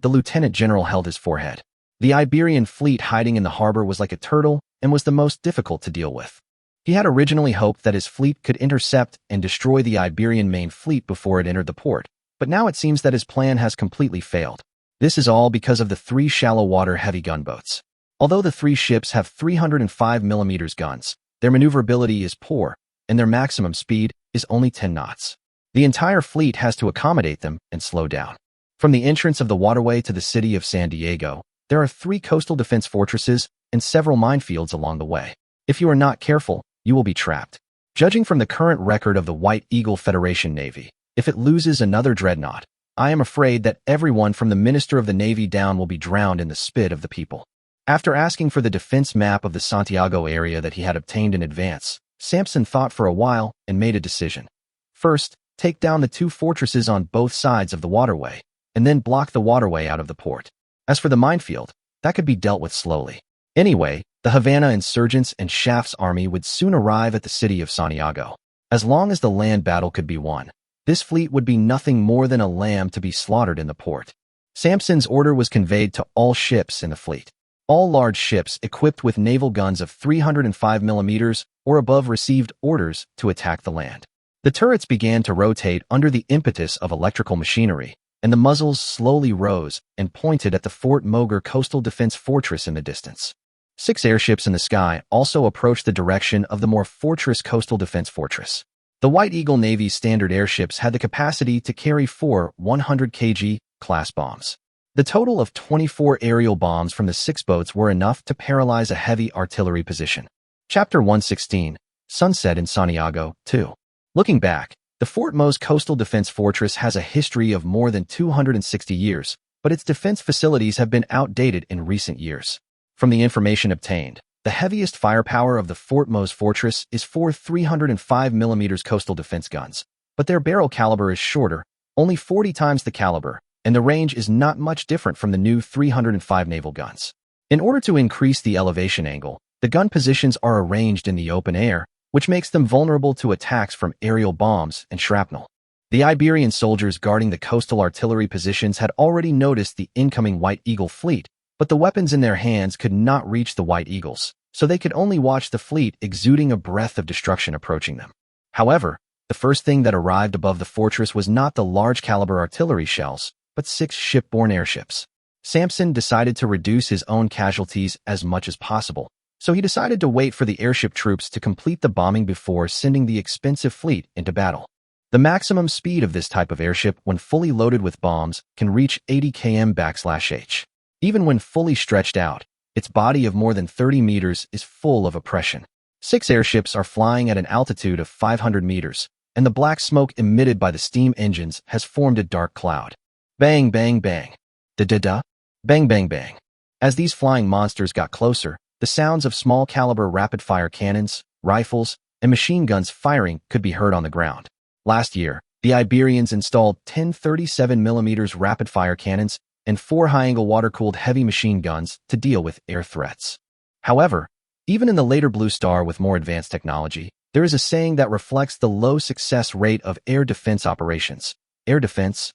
The Lieutenant General held his forehead. The Iberian fleet hiding in the harbor was like a turtle and was the most difficult to deal with. He had originally hoped that his fleet could intercept and destroy the Iberian main fleet before it entered the port, but now it seems that his plan has completely failed. This is all because of the 3 shallow-water heavy gunboats. Although the 3 ships have 305mm guns, their maneuverability is poor, and their maximum speed is only 10 knots. The entire fleet has to accommodate them and slow down. From the entrance of the waterway to the city of San Diego, there are 3 coastal defense fortresses and several minefields along the way. If you are not careful, you will be trapped. Judging from the current record of the White Eagle Federation Navy, if it loses another dreadnought, I am afraid that everyone from the Minister of the Navy down will be drowned in the spit of the people. After asking for the defense map of the Santiago area that he had obtained in advance, Sampson thought for a while and made a decision. First, take down the 2 fortresses on both sides of the waterway, and then block the waterway out of the port. As for the minefield, that could be dealt with slowly. Anyway, the Havana insurgents and Shaft's army would soon arrive at the city of Santiago. As long as the land battle could be won, this fleet would be nothing more than a lamb to be slaughtered in the port. Sampson's order was conveyed to all ships in the fleet. All large ships equipped with naval guns of 305mm or above received orders to attack the land. The turrets began to rotate under the impetus of electrical machinery, and the muzzles slowly rose and pointed at the Fort Moger coastal defense fortress in the distance. 6 airships in the sky also approached the direction of the more fortress coastal defense fortress. The White Eagle Navy's standard airships had the capacity to carry 4 100 kg class bombs. The total of 24 aerial bombs from the 6 boats were enough to paralyze a heavy artillery position. Chapter 116, Sunset in Santiago, 2. Looking back, the Fort Mo's coastal defense fortress has a history of more than 260 years, but its defense facilities have been outdated in recent years. From the information obtained, the heaviest firepower of the Fort Mo's fortress is 4 305mm coastal defense guns, but their barrel caliber is shorter, only 40 times the caliber, and the range is not much different from the new 305 naval guns. In order to increase the elevation angle, the gun positions are arranged in the open air, which makes them vulnerable to attacks from aerial bombs and shrapnel. The Iberian soldiers guarding the coastal artillery positions had already noticed the incoming White Eagle fleet, but the weapons in their hands could not reach the White Eagles, so they could only watch the fleet exuding a breath of destruction approaching them. However, the first thing that arrived above the fortress was not the large-caliber artillery shells, but 6 shipborne airships. Sampson decided to reduce his own casualties as much as possible, so he decided to wait for the airship troops to complete the bombing before sending the expensive fleet into battle. The maximum speed of this type of airship when fully loaded with bombs can reach 80 km/h. Even when fully stretched out, its body of more than 30 meters is full of oppression. 6 airships are flying at an altitude of 500 meters, and the black smoke emitted by the steam engines has formed a dark cloud. Bang, bang, bang. Da-da-da. Bang, bang, bang. As these flying monsters got closer, the sounds of small-caliber rapid-fire cannons, rifles, and machine guns firing could be heard on the ground. Last year, the Iberians installed 10 37mm rapid-fire cannons and 4 high-angle water-cooled heavy machine guns to deal with air threats. However, even in the later Blue Star with more advanced technology, there is a saying that reflects the low success rate of air defense operations. Air defense,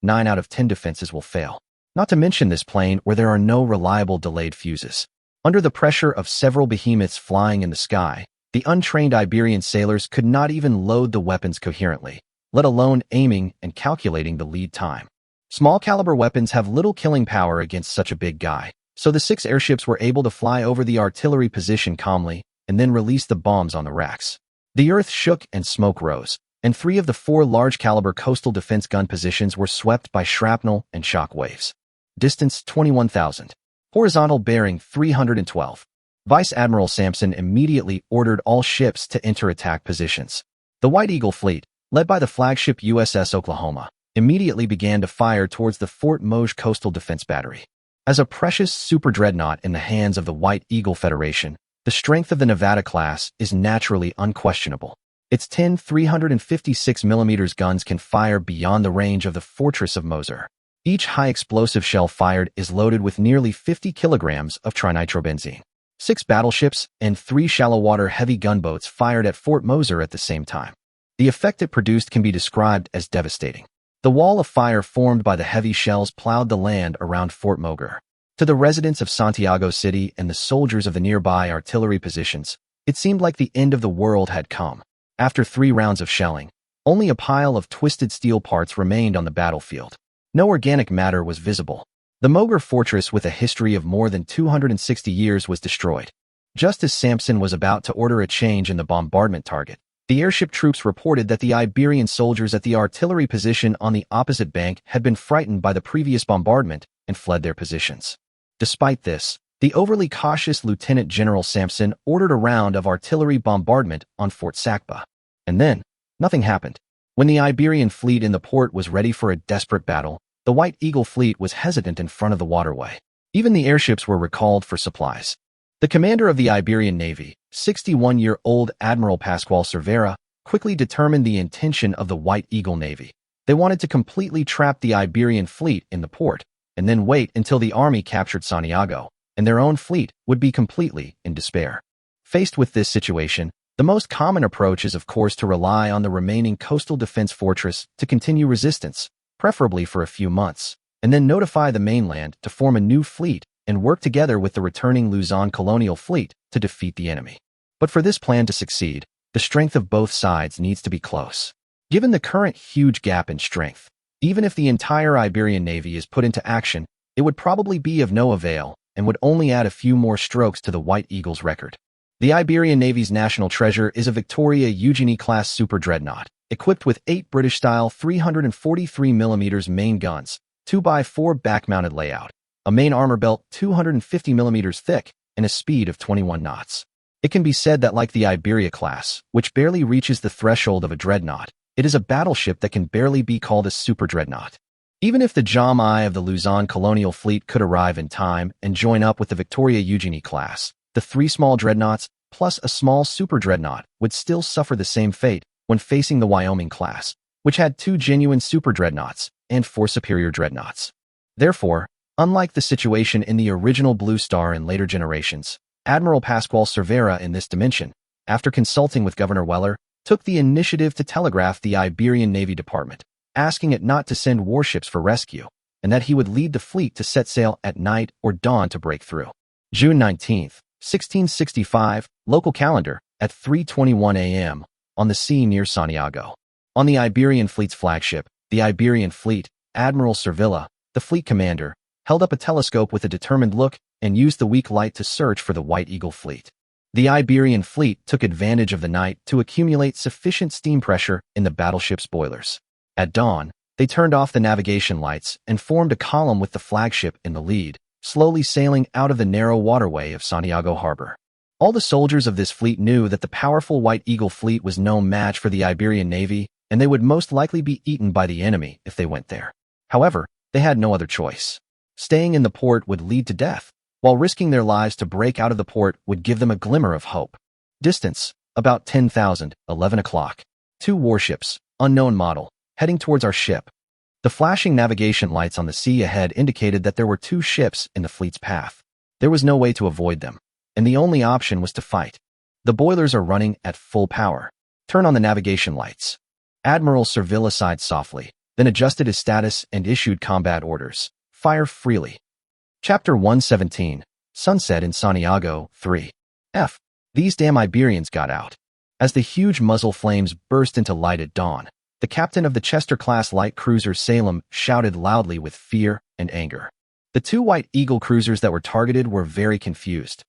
9 out of 10 defenses will fail. Not to mention this plane where there are no reliable delayed fuses. Under the pressure of several behemoths flying in the sky, the untrained Iberian sailors could not even load the weapons coherently, let alone aiming and calculating the lead time. Small-caliber weapons have little killing power against such a big guy, so the 6 airships were able to fly over the artillery position calmly and then release the bombs on the racks. The earth shook and smoke rose, and 3 of the 4 large-caliber coastal defense gun positions were swept by shrapnel and shock waves. Distance 21,000. Horizontal bearing 312. Vice Admiral Sampson immediately ordered all ships to enter attack positions. The White Eagle fleet, led by the flagship USS Oklahoma, immediately began to fire towards the Fort Moj Coastal Defense Battery. As a precious super dreadnought in the hands of the White Eagle Federation, the strength of the Nevada class is naturally unquestionable. Its 10 356mm guns can fire beyond the range of the Fortress of Moser. Each high-explosive shell fired is loaded with nearly 50 kilograms of trinitrobenzene. 6 battleships and 3 shallow-water heavy gunboats fired at Fort Moser at the same time. The effect it produced can be described as devastating. The wall of fire formed by the heavy shells plowed the land around Fort Moger. To the residents of Santiago City and the soldiers of the nearby artillery positions, it seemed like the end of the world had come. After 3 rounds of shelling, only a pile of twisted steel parts remained on the battlefield. No organic matter was visible. The Moger fortress, with a history of more than 260 years, was destroyed. Just as Sampson was about to order a change in the bombardment target, the airship troops reported that the Iberian soldiers at the artillery position on the opposite bank had been frightened by the previous bombardment and fled their positions. Despite this, the overly cautious Lieutenant General Sampson ordered a round of artillery bombardment on Fort Sacba. And then, nothing happened. When the Iberian fleet in the port was ready for a desperate battle, the White Eagle fleet was hesitant in front of the waterway. Even the airships were recalled for supplies. The commander of the Iberian Navy, 61-year-old Admiral Pascual Cervera, quickly determined the intention of the White Eagle Navy. They wanted to completely trap the Iberian fleet in the port, and then wait until the army captured Santiago, and their own fleet would be completely in despair. Faced with this situation, the most common approach is, of course, to rely on the remaining coastal defense fortress to continue resistance, preferably for a few months, and then notify the mainland to form a new fleet and work together with the returning Luzon colonial fleet to defeat the enemy. But for this plan to succeed, the strength of both sides needs to be close. Given the current huge gap in strength, even if the entire Iberian Navy is put into action, it would probably be of no avail and would only add a few more strokes to the White Eagle's record. The Iberian Navy's national treasure is a Victoria Eugenie-class super dreadnought, equipped with 8 British-style 343mm main guns, 2x4 back-mounted layout, a main armor belt 250mm thick, and a speed of 21 knots. It can be said that, like the Iberia class, which barely reaches the threshold of a dreadnought, it is a battleship that can barely be called a super dreadnought. Even if the Jam-I of the Luzon colonial fleet could arrive in time and join up with the Victoria Eugenie class, the 3 small dreadnoughts plus a small super dreadnought would still suffer the same fate when facing the Wyoming class, which had 2 genuine super dreadnoughts and 4 superior dreadnoughts. Therefore, unlike the situation in the original Blue Star and later generations, Admiral Pascual Cervera in this dimension, after consulting with Governor Weller, took the initiative to telegraph the Iberian Navy Department, asking it not to send warships for rescue, and that he would lead the fleet to set sail at night or dawn to break through. June 19, 1665, local calendar, at 3:21 a.m., on the sea near Santiago. On the Iberian fleet's flagship, the Iberian Fleet, Admiral Cervera, the fleet commander, held up a telescope with a determined look and used the weak light to search for the White Eagle fleet. The Iberian fleet took advantage of the night to accumulate sufficient steam pressure in the battleship's boilers. At dawn, they turned off the navigation lights and formed a column with the flagship in the lead, slowly sailing out of the narrow waterway of Santiago Harbor. All the soldiers of this fleet knew that the powerful White Eagle fleet was no match for the Iberian Navy, and they would most likely be eaten by the enemy if they went there. However, they had no other choice. Staying in the port would lead to death, while risking their lives to break out of the port would give them a glimmer of hope. Distance, about 10,000, 11 o'clock. 2 warships, unknown model, heading towards our ship. The flashing navigation lights on the sea ahead indicated that there were 2 ships in the fleet's path. There was no way to avoid them, and the only option was to fight. The boilers are running at full power. Turn on the navigation lights. Admiral Servilla sighed softly, then adjusted his status and issued combat orders. Fire freely. Chapter 117, Sunset in Santiago, 3. F. These damn Iberians got out. As the huge muzzle flames burst into light at dawn, the captain of the Chester-class light cruiser Salem shouted loudly with fear and anger. The 2 White Eagle cruisers that were targeted were very confused.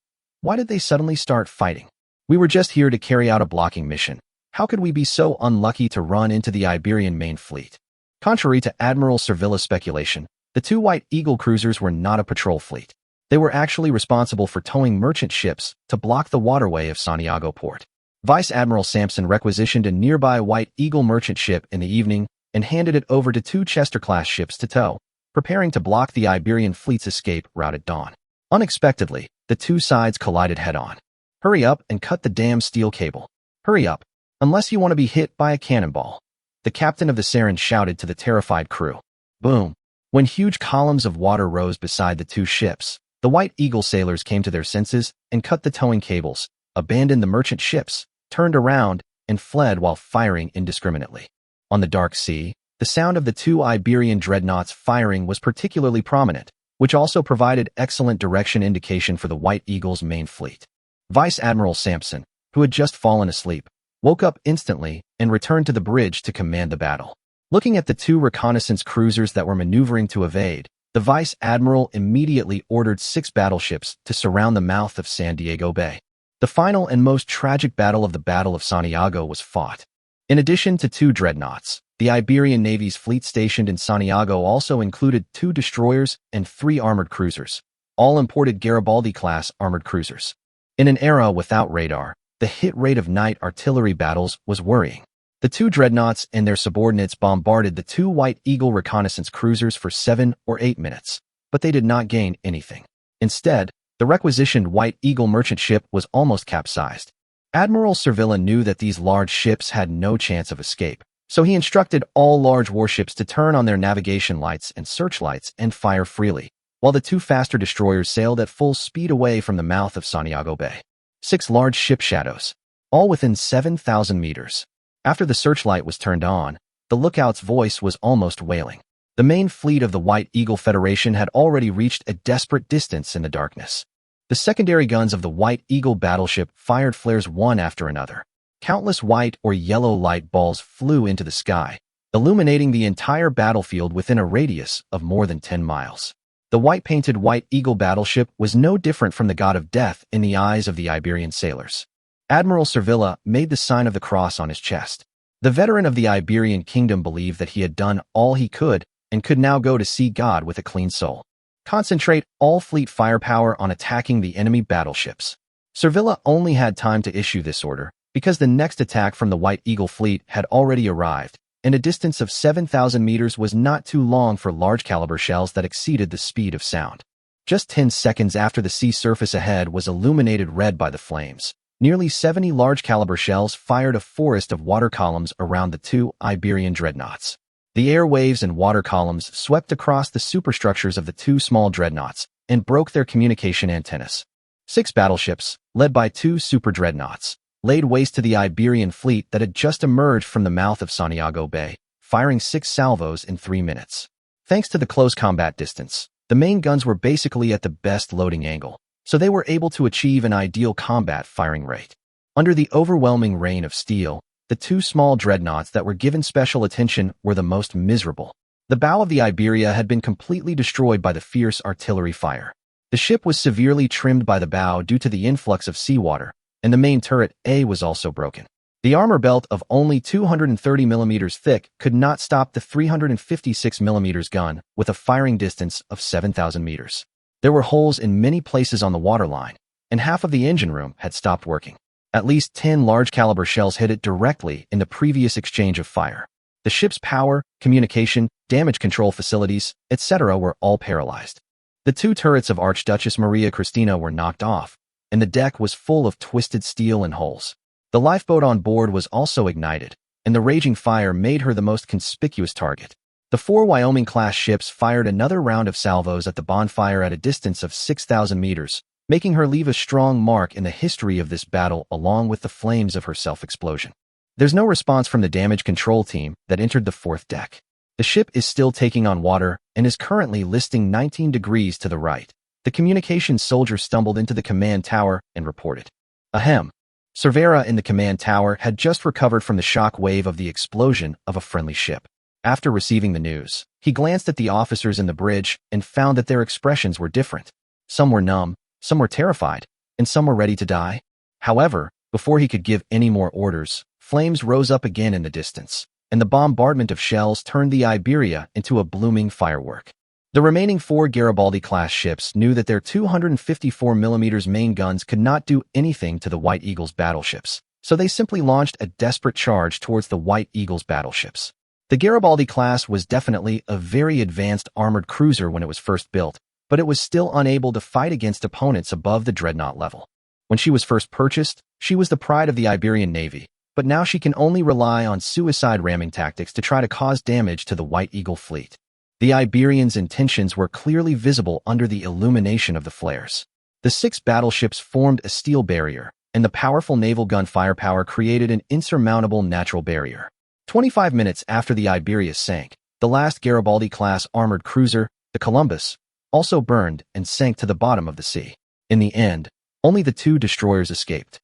Why did they suddenly start fighting? We were just here to carry out a blocking mission. How could we be so unlucky to run into the Iberian main fleet? Contrary to Admiral Servilla's speculation, the 2 White Eagle cruisers were not a patrol fleet. They were actually responsible for towing merchant ships to block the waterway of Santiago port. Vice Admiral Sampson requisitioned a nearby White Eagle merchant ship in the evening and handed it over to 2 Chester-class ships to tow, preparing to block the Iberian fleet's escape route at dawn. Unexpectedly, the 2 sides collided head-on. Hurry up and cut the damn steel cable. Hurry up, unless you want to be hit by a cannonball. The captain of the Saren shouted to the terrified crew. Boom. When huge columns of water rose beside the 2 ships, the White Eagle sailors came to their senses and cut the towing cables, abandoned the merchant ships, turned around, and fled while firing indiscriminately. On the dark sea, the sound of the 2 Iberian dreadnoughts firing was particularly prominent, which also provided excellent direction indication for the White Eagle's main fleet. Vice Admiral Sampson, who had just fallen asleep, woke up instantly and returned to the bridge to command the battle. Looking at the 2 reconnaissance cruisers that were maneuvering to evade, the Vice Admiral immediately ordered 6 battleships to surround the mouth of San Diego Bay. The final and most tragic battle of the Battle of Santiago was fought. In addition to 2 dreadnoughts, the Iberian Navy's fleet stationed in Santiago also included 2 destroyers and 3 armored cruisers, all imported Garibaldi-class armored cruisers. In an era without radar, the hit rate of night artillery battles was worrying. The 2 dreadnoughts and their subordinates bombarded the 2 White Eagle reconnaissance cruisers for 7 or 8 minutes, but they did not gain anything. Instead, the requisitioned White Eagle merchant ship was almost capsized. Admiral Servilla knew that these large ships had no chance of escape, so he instructed all large warships to turn on their navigation lights and searchlights and fire freely, while the 2 faster destroyers sailed at full speed away from the mouth of Santiago Bay. 6 large ship shadows, all within 7,000 meters. After the searchlight was turned on, the lookout's voice was almost wailing. The main fleet of the White Eagle Federation had already reached a desperate distance in the darkness. The secondary guns of the White Eagle battleship fired flares one after another. Countless white or yellow light balls flew into the sky, illuminating the entire battlefield within a radius of more than 10 miles. The white-painted White Eagle battleship was no different from the god of death in the eyes of the Iberian sailors. Admiral Servilla made the sign of the cross on his chest. The veteran of the Iberian kingdom believed that he had done all he could and could now go to see God with a clean soul. Concentrate all fleet firepower on attacking the enemy battleships. Servilla only had time to issue this order because the next attack from the White Eagle fleet had already arrived, and a distance of 7,000 meters was not too long for large-caliber shells that exceeded the speed of sound. Just 10 seconds after the sea surface ahead was illuminated red by the flames, nearly 70 large-caliber shells fired a forest of water columns around the 2 Iberian dreadnoughts. The air waves and water columns swept across the superstructures of the 2 small dreadnoughts and broke their communication antennas. 6 battleships, led by 2 super dreadnoughts, laid waste to the Iberian fleet that had just emerged from the mouth of Santiago Bay, firing 6 salvos in 3 minutes. Thanks to the close combat distance, the main guns were basically at the best loading angle, so they were able to achieve an ideal combat firing rate. Under the overwhelming rain of steel, the 2 small dreadnoughts that were given special attention were the most miserable. The bow of the Iberia had been completely destroyed by the fierce artillery fire. The ship was severely trimmed by the bow due to the influx of seawater, and the main turret A was also broken. The armor belt of only 230 millimeters thick could not stop the 356 millimeters gun with a firing distance of 7,000 meters. There were holes in many places on the waterline, and half of the engine room had stopped working. At least 10 large-caliber shells hit it directly in the previous exchange of fire. The ship's power, communication, damage control facilities, etc. were all paralyzed. The 2 turrets of Archduchess Maria Cristina were knocked off, and the deck was full of twisted steel and holes. The lifeboat on board was also ignited, and the raging fire made her the most conspicuous target. The 4 Wyoming-class ships fired another round of salvos at the bonfire at a distance of 6,000 meters, making her leave a strong mark in the history of this battle along with the flames of her self-explosion. There's no response from the damage control team that entered the 4th deck. The ship is still taking on water and is currently listing 19 degrees to the right. The communications soldier stumbled into the command tower and reported. Ahem. Cervera in the command tower had just recovered from the shock wave of the explosion of a friendly ship. After receiving the news, he glanced at the officers in the bridge and found that their expressions were different. Some were numb, some were terrified, and some were ready to die. However, before he could give any more orders, flames rose up again in the distance, and the bombardment of shells turned the Iberia into a blooming firework. The remaining 4 Garibaldi-class ships knew that their 254mm main guns could not do anything to the White Eagle's battleships, so they simply launched a desperate charge towards the White Eagle's battleships. The Garibaldi class was definitely a very advanced armored cruiser when it was first built, but it was still unable to fight against opponents above the dreadnought level. When she was first purchased, she was the pride of the Iberian Navy, but now she can only rely on suicide ramming tactics to try to cause damage to the White Eagle fleet. The Iberians' intentions were clearly visible under the illumination of the flares. The 6 battleships formed a steel barrier, and the powerful naval gun firepower created an insurmountable natural barrier. 25 minutes after the Iberia sank, the last Garibaldi-class armored cruiser, the Columbus, also burned and sank to the bottom of the sea. In the end, only the 2 destroyers escaped.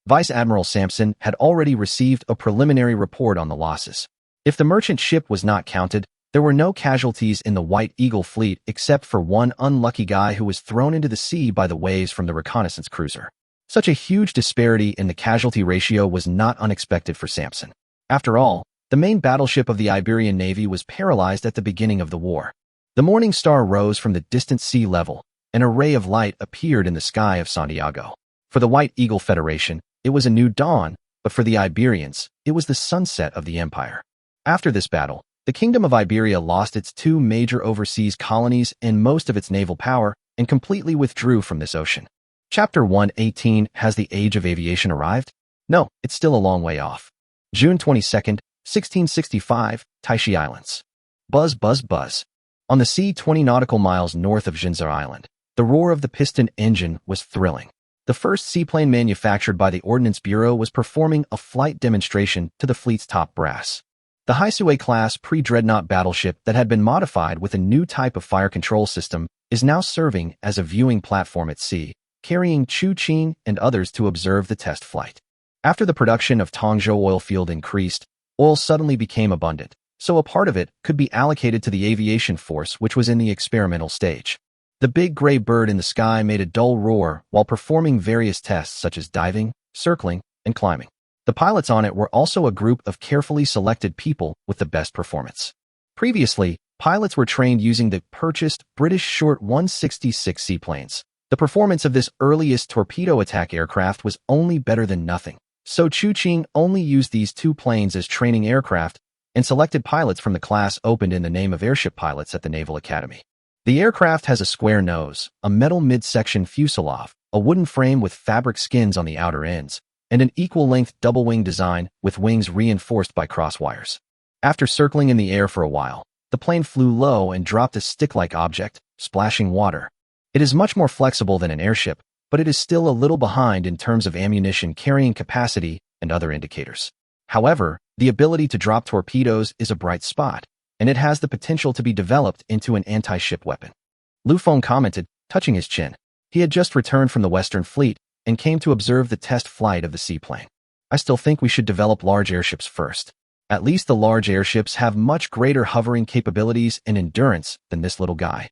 Vice Admiral Sampson had already received a preliminary report on the losses. If the merchant ship was not counted, there were no casualties in the White Eagle fleet except for one unlucky guy who was thrown into the sea by the waves from the reconnaissance cruiser. Such a huge disparity in the casualty ratio was not unexpected for Sampson. After all, the main battleship of the Iberian Navy was paralyzed at the beginning of the war. The morning star rose from the distant sea level, and a ray of light appeared in the sky of Santiago. For the White Eagle Federation, it was a new dawn, but for the Iberians, it was the sunset of the empire. After this battle, the Kingdom of Iberia lost its 2 major overseas colonies and most of its naval power and completely withdrew from this ocean. Chapter 118. Has the age of aviation arrived? No, it's still a long way off. June 22nd, 1665, Taixi Islands. Buzz, buzz, buzz. On the sea 20 nautical miles north of Qiancang Island, the roar of the piston engine was thrilling. The first seaplane manufactured by the Ordnance Bureau was performing a flight demonstration to the fleet's top brass. The Haisue-class pre-dreadnought battleship that had been modified with a new type of fire control system is now serving as a viewing platform at sea, carrying Qiancang and others to observe the test flight. After the production of Tongzhou oil field increased, oil suddenly became abundant, so a part of it could be allocated to the aviation force which was in the experimental stage. The big gray bird in the sky made a dull roar while performing various tests such as diving, circling, and climbing. The pilots on it were also a group of carefully selected people with the best performance. Previously, pilots were trained using the purchased British Short 166 seaplanes. The performance of this earliest torpedo attack aircraft was only better than nothing, so Qiancang only used these 2 planes as training aircraft and selected pilots from the class opened in the name of airship pilots at the Naval Academy. The aircraft has a square nose, a metal midsection fuselage, a wooden frame with fabric skins on the outer ends, and an equal-length double-wing design with wings reinforced by crosswires. After circling in the air for a while, the plane flew low and dropped a stick-like object, splashing water. It is much more flexible than an airship, but it is still a little behind in terms of ammunition carrying capacity and other indicators. However, the ability to drop torpedoes is a bright spot, and it has the potential to be developed into an anti-ship weapon. Lu Feng commented, touching his chin. He had just returned from the Western Fleet and came to observe the test flight of the seaplane. I still think we should develop large airships first. At least the large airships have much greater hovering capabilities and endurance than this little guy.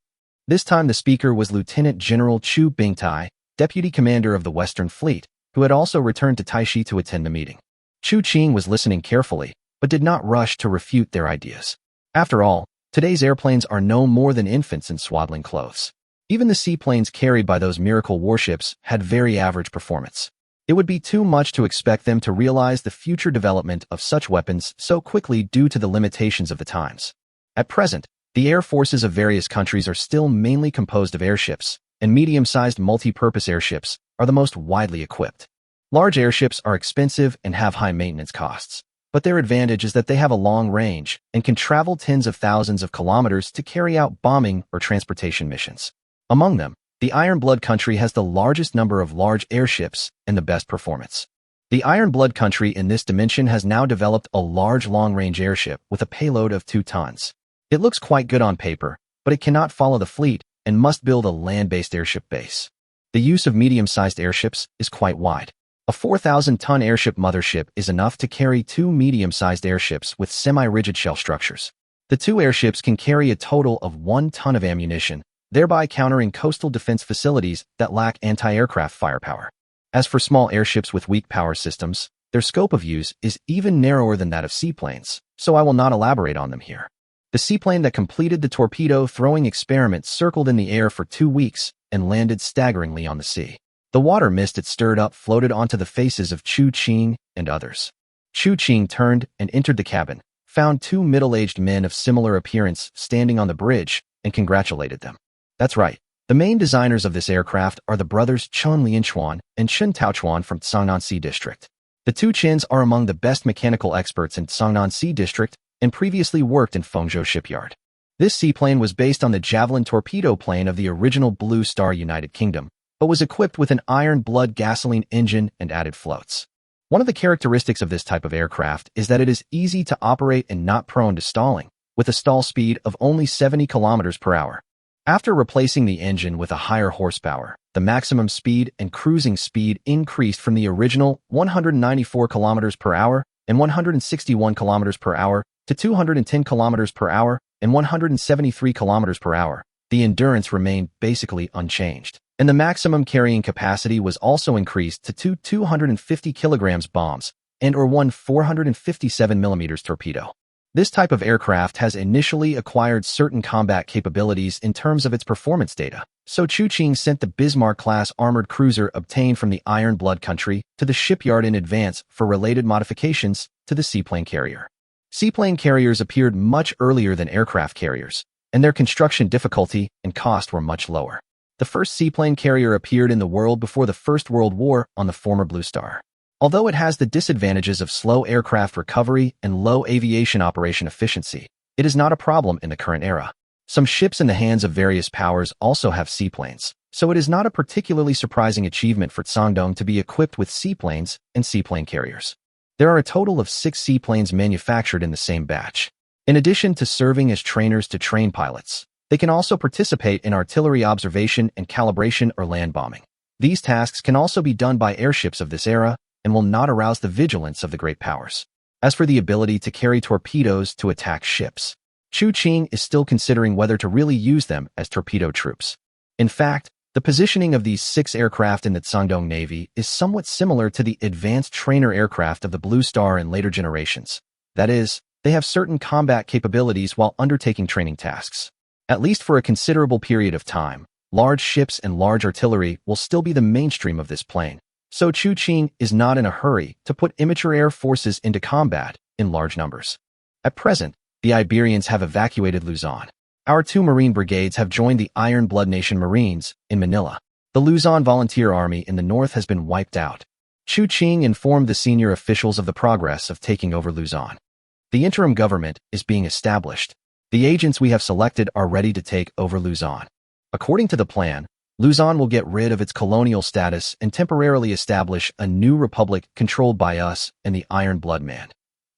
This time the speaker was Lieutenant General Chu Bingtai, Deputy Commander of the Western Fleet, who had also returned to Taixi to attend the meeting. Qiancang was listening carefully, but did not rush to refute their ideas. After all, today's airplanes are no more than infants in swaddling clothes. Even the seaplanes carried by those miracle warships had very average performance. It would be too much to expect them to realize the future development of such weapons so quickly due to the limitations of the times. At present, the air forces of various countries are still mainly composed of airships, and medium-sized multi-purpose airships are the most widely equipped. Large airships are expensive and have high maintenance costs, but their advantage is that they have a long range and can travel tens of thousands of kilometers to carry out bombing or transportation missions. Among them, the Iron Blood country has the largest number of large airships and the best performance. The Iron Blood country in this dimension has now developed a large long-range airship with a payload of 2 tons. It looks quite good on paper, but it cannot follow the fleet and must build a land-based airship base. The use of medium-sized airships is quite wide. A 4,000-ton airship mothership is enough to carry 2 medium-sized airships with semi-rigid shell structures. The 2 airships can carry a total of 1 ton of ammunition, thereby countering coastal defense facilities that lack anti-aircraft firepower. As for small airships with weak power systems, their scope of use is even narrower than that of seaplanes, so I will not elaborate on them here. The seaplane that completed the torpedo-throwing experiment circled in the air for 2 weeks and landed staggeringly on the sea. The water mist it stirred up floated onto the faces of Qiancang and others. Qiancang turned and entered the cabin, found 2 middle-aged men of similar appearance standing on the bridge, and congratulated them. That's right. The main designers of this aircraft are the brothers Chen Lianchuan and Chen Taochuan from Qiangnanxi District. The 2 Chens are among the best mechanical experts in Qiangnanxi District and previously worked in Fengzhou shipyard. This seaplane was based on the Javelin torpedo plane of the original Blue Star United Kingdom, but was equipped with an Iron Blood gasoline engine and added floats. One of the characteristics of this type of aircraft is that it is easy to operate and not prone to stalling, with a stall speed of only 70 kilometers per hour. After replacing the engine with a higher horsepower, the maximum speed and cruising speed increased from the original 194 kilometers per hour and 161 kilometers per hour to 210 kilometers per hour and 173 kilometers per hour. The endurance remained basically unchanged, and the maximum carrying capacity was also increased to 250 kilograms bombs and/or one 457 millimeters torpedo. This type of aircraft has initially acquired certain combat capabilities in terms of its performance data, so Qiancang sent the Bismarck-class armored cruiser obtained from the Iron Blood country to the shipyard in advance for related modifications to the seaplane carrier. Seaplane carriers appeared much earlier than aircraft carriers, and their construction difficulty and cost were much lower. The first seaplane carrier appeared in the world before the First World War on the former Blue Star. Although it has the disadvantages of slow aircraft recovery and low aviation operation efficiency, it is not a problem in the current era. Some ships in the hands of various powers also have seaplanes, so it is not a particularly surprising achievement for Qiancang to be equipped with seaplanes and seaplane carriers. There are a total of 6 seaplanes manufactured in the same batch. In addition to serving as trainers to train pilots, they can also participate in artillery observation and calibration or land bombing. These tasks can also be done by airships of this era and will not arouse the vigilance of the great powers. As for the ability to carry torpedoes to attack ships, Qiancang is still considering whether to really use them as torpedo troops. In fact, the positioning of these 6 aircraft in the Qiancang Navy is somewhat similar to the advanced trainer aircraft of the Blue Star in later generations. That is, they have certain combat capabilities while undertaking training tasks. At least for a considerable period of time, large ships and large artillery will still be the mainstream of this plane. So Qiancang is not in a hurry to put immature air forces into combat in large numbers. At present, the Iberians have evacuated Luzon. Our 2 Marine brigades have joined the Iron Blood Nation Marines in Manila. The Luzon Volunteer Army in the north has been wiped out. Qiancang informed the senior officials of the progress of taking over Luzon. The interim government is being established. The agents we have selected are ready to take over Luzon. According to the plan, Luzon will get rid of its colonial status and temporarily establish a new republic controlled by us and the Iron Blood Man.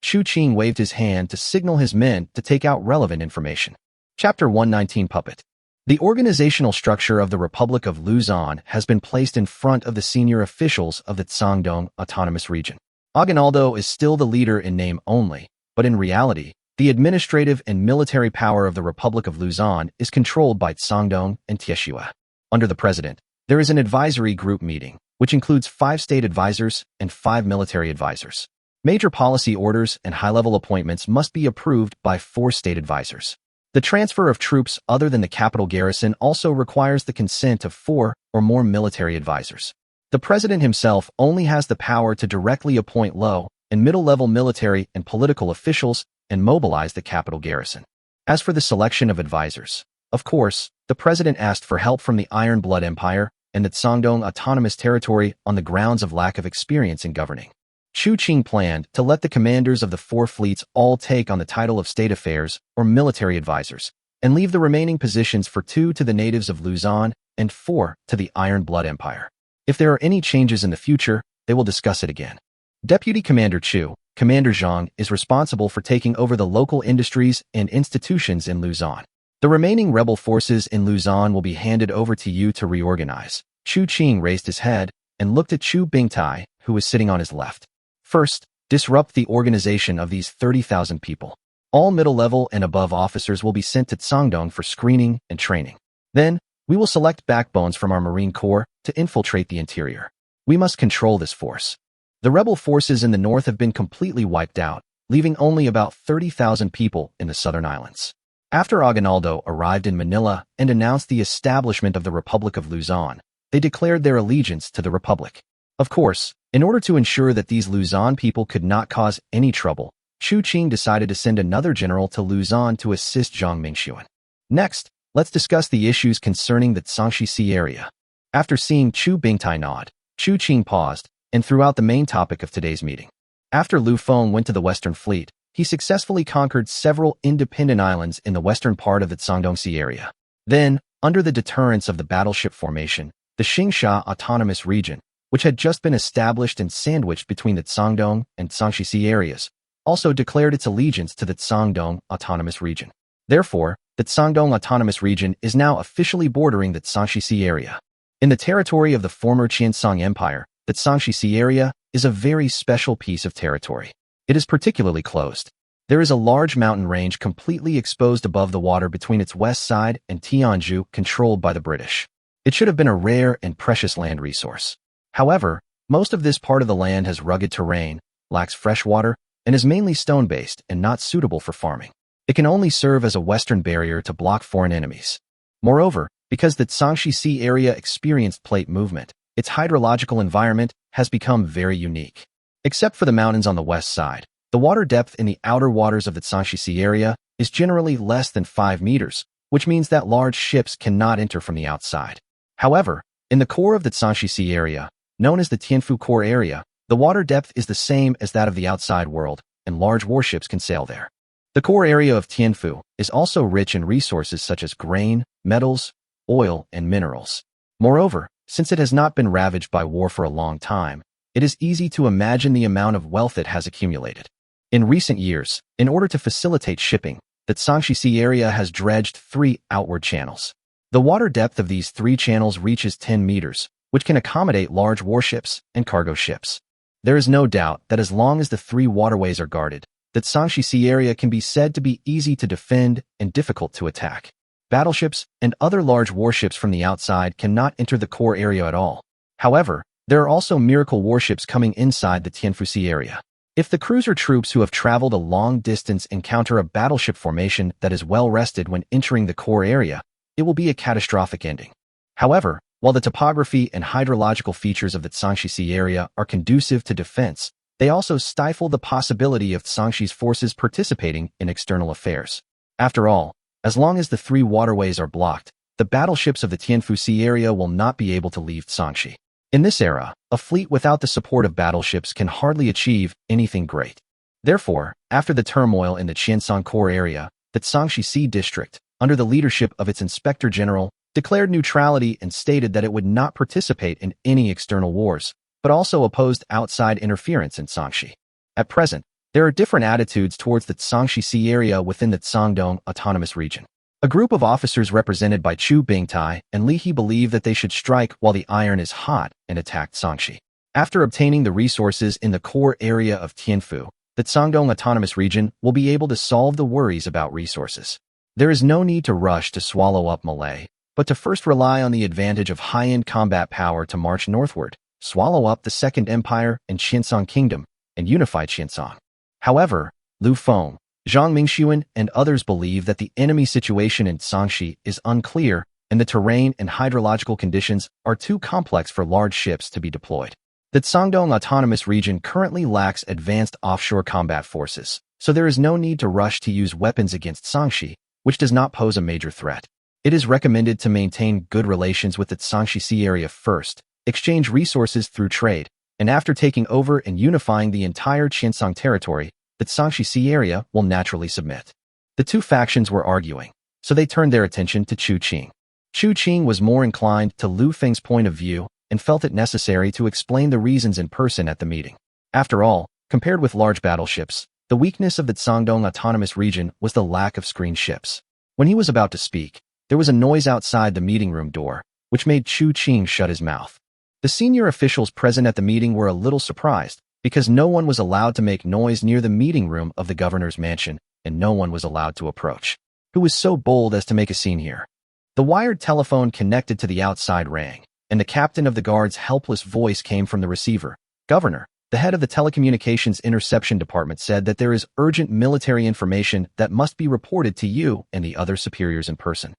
Qiancang waved his hand to signal his men to take out relevant information. Chapter 119 Puppet. The organizational structure of the Republic of Luzon has been placed in front of the senior officials of the Qiancang Autonomous Region. Aguinaldo is still the leader in name only, but in reality, the administrative and military power of the Republic of Luzon is controlled by Qiancang and Taixi. Under the president, there is an advisory group meeting, which includes 5 state advisors and 5 military advisors. Major policy orders and high-level appointments must be approved by 4 state advisors. The transfer of troops other than the capital garrison also requires the consent of 4 or more military advisors. The president himself only has the power to directly appoint low and middle-level military and political officials and mobilize the capital garrison. As for the selection of advisors, of course, the president asked for help from the Iron Blood Empire and the Qiancang Autonomous Territory on the grounds of lack of experience in governing. Qiancang planned to let the commanders of the 4 fleets all take on the title of state affairs or military advisors, and leave the remaining positions for 2 to the natives of Luzon and 4 to the Iron Blood Empire. If there are any changes in the future, they will discuss it again. Deputy Commander Chu, Commander Zhang, is responsible for taking over the local industries and institutions in Luzon. The remaining rebel forces in Luzon will be handed over to you to reorganize. Chu Qing raised his head and looked at Chu Bingtai, who was sitting on his left. First, disrupt the organization of these 30,000 people. All middle-level and above officers will be sent to Cangdong for screening and training. Then, we will select backbones from our Marine Corps to infiltrate the interior. We must control this force. The rebel forces in the north have been completely wiped out, leaving only about 30,000 people in the southern islands. After Aguinaldo arrived in Manila and announced the establishment of the Republic of Luzon, they declared their allegiance to the Republic. Of course, in order to ensure that these Luzon people could not cause any trouble, Chu Qing decided to send another general to Luzon to assist Zhang Mingxuan. Next, let's discuss the issues concerning the Taixi Sea area. After seeing Chu Bingtai nod, Chu Qing paused and threw out the main topic of today's meeting. After Lu Feng went to the Western Fleet, he successfully conquered several independent islands in the western part of the Cangdong Sea area. Then, under the deterrence of the battleship formation, the Qingsha Autonomous Region, which had just been established and sandwiched between the Cangdong and Taixi Sea areas, also declared its allegiance to the Cangdong Autonomous Region. Therefore, the Cangdong Autonomous Region is now officially bordering the Taixi Sea area. In the territory of the former Qiancang Empire, the Taixi Sea area is a very special piece of territory. It is particularly closed. There is a large mountain range completely exposed above the water between its west side and Tianju, controlled by the British. It should have been a rare and precious land resource. However, most of this part of the land has rugged terrain, lacks fresh water, and is mainly stone-based and not suitable for farming. It can only serve as a western barrier to block foreign enemies. Moreover, because the Taixi Sea area experienced plate movement, its hydrological environment has become very unique. Except for the mountains on the west side, the water depth in the outer waters of the Taixi Sea area is generally less than 5 meters, which means that large ships cannot enter from the outside. However, in the core of the Taixi Sea area, known as the Tianfu Core area, the water depth is the same as that of the outside world, and large warships can sail there. The core area of Tianfu is also rich in resources such as grain, metals, oil, and minerals. Moreover, since it has not been ravaged by war for a long time, it is easy to imagine the amount of wealth it has accumulated. In recent years, in order to facilitate shipping, the Taixi Sea area has dredged 3 outward channels. The water depth of these 3 channels reaches 10 meters, which can accommodate large warships and cargo ships. There is no doubt that as long as the 3 waterways are guarded, the Taixi Sea area can be said to be easy to defend and difficult to attack. Battleships and other large warships from the outside cannot enter the core area at all. However, there are also miracle warships coming inside the Tianfu Sea area. If the cruiser troops who have traveled a long distance encounter a battleship formation that is well rested when entering the core area, it will be a catastrophic ending. However, while the topography and hydrological features of the Taixi Sea area are conducive to defense, they also stifle the possibility of Tangshi's forces participating in external affairs. After all, as long as the 3 waterways are blocked, the battleships of the Tianfu Sea area will not be able to leave Tangshi. In this era, a fleet without the support of battleships can hardly achieve anything great. Therefore, after the turmoil in the Qiancang Core area, the Tangshi Sea District, under the leadership of its Inspector General, declared neutrality and stated that it would not participate in any external wars, but also opposed outside interference in Tangshi. At present, there are different attitudes towards the Taixi Sea area within the Cangdong Autonomous Region. A group of officers represented by Chu Bingtai and Li He believe that they should strike while the iron is hot and attack Tangshi. After obtaining the resources in the core area of Tianfu, the Cangdong Autonomous Region will be able to solve the worries about resources. There is no need to rush to swallow up Malay, but to first rely on the advantage of high-end combat power to march northward, swallow up the Second Empire and Qiancang Kingdom, and unify Qiancang. However, Lu Feng, Zhang Mingxuan and others believe that the enemy situation in Zhangxi is unclear and the terrain and hydrological conditions are too complex for large ships to be deployed. The Guangdong Autonomous Region currently lacks advanced offshore combat forces, so there is no need to rush to use weapons against Zhangxi, which does not pose a major threat. It is recommended to maintain good relations with the Zhangxi Sea area first, exchange resources through trade, and after taking over and unifying the entire Qiancang territory, the Zhangxi Sea area will naturally submit. The two factions were arguing, so they turned their attention to Chu Qing. Chu Qing was more inclined to Lu Feng's point of view and felt it necessary to explain the reasons in person at the meeting. After all, compared with large battleships, the weakness of the Guangdong Autonomous Region was the lack of screen ships. When he was about to speak, there was a noise outside the meeting room door, which made Chu Qing shut his mouth. The senior officials present at the meeting were a little surprised, because no one was allowed to make noise near the meeting room of the governor's mansion, and no one was allowed to approach. Who was so bold as to make a scene here? The wired telephone connected to the outside rang, and the captain of the guard's helpless voice came from the receiver. Governor, the head of the telecommunications interception department said that there is urgent military information that must be reported to you and the other superiors in person.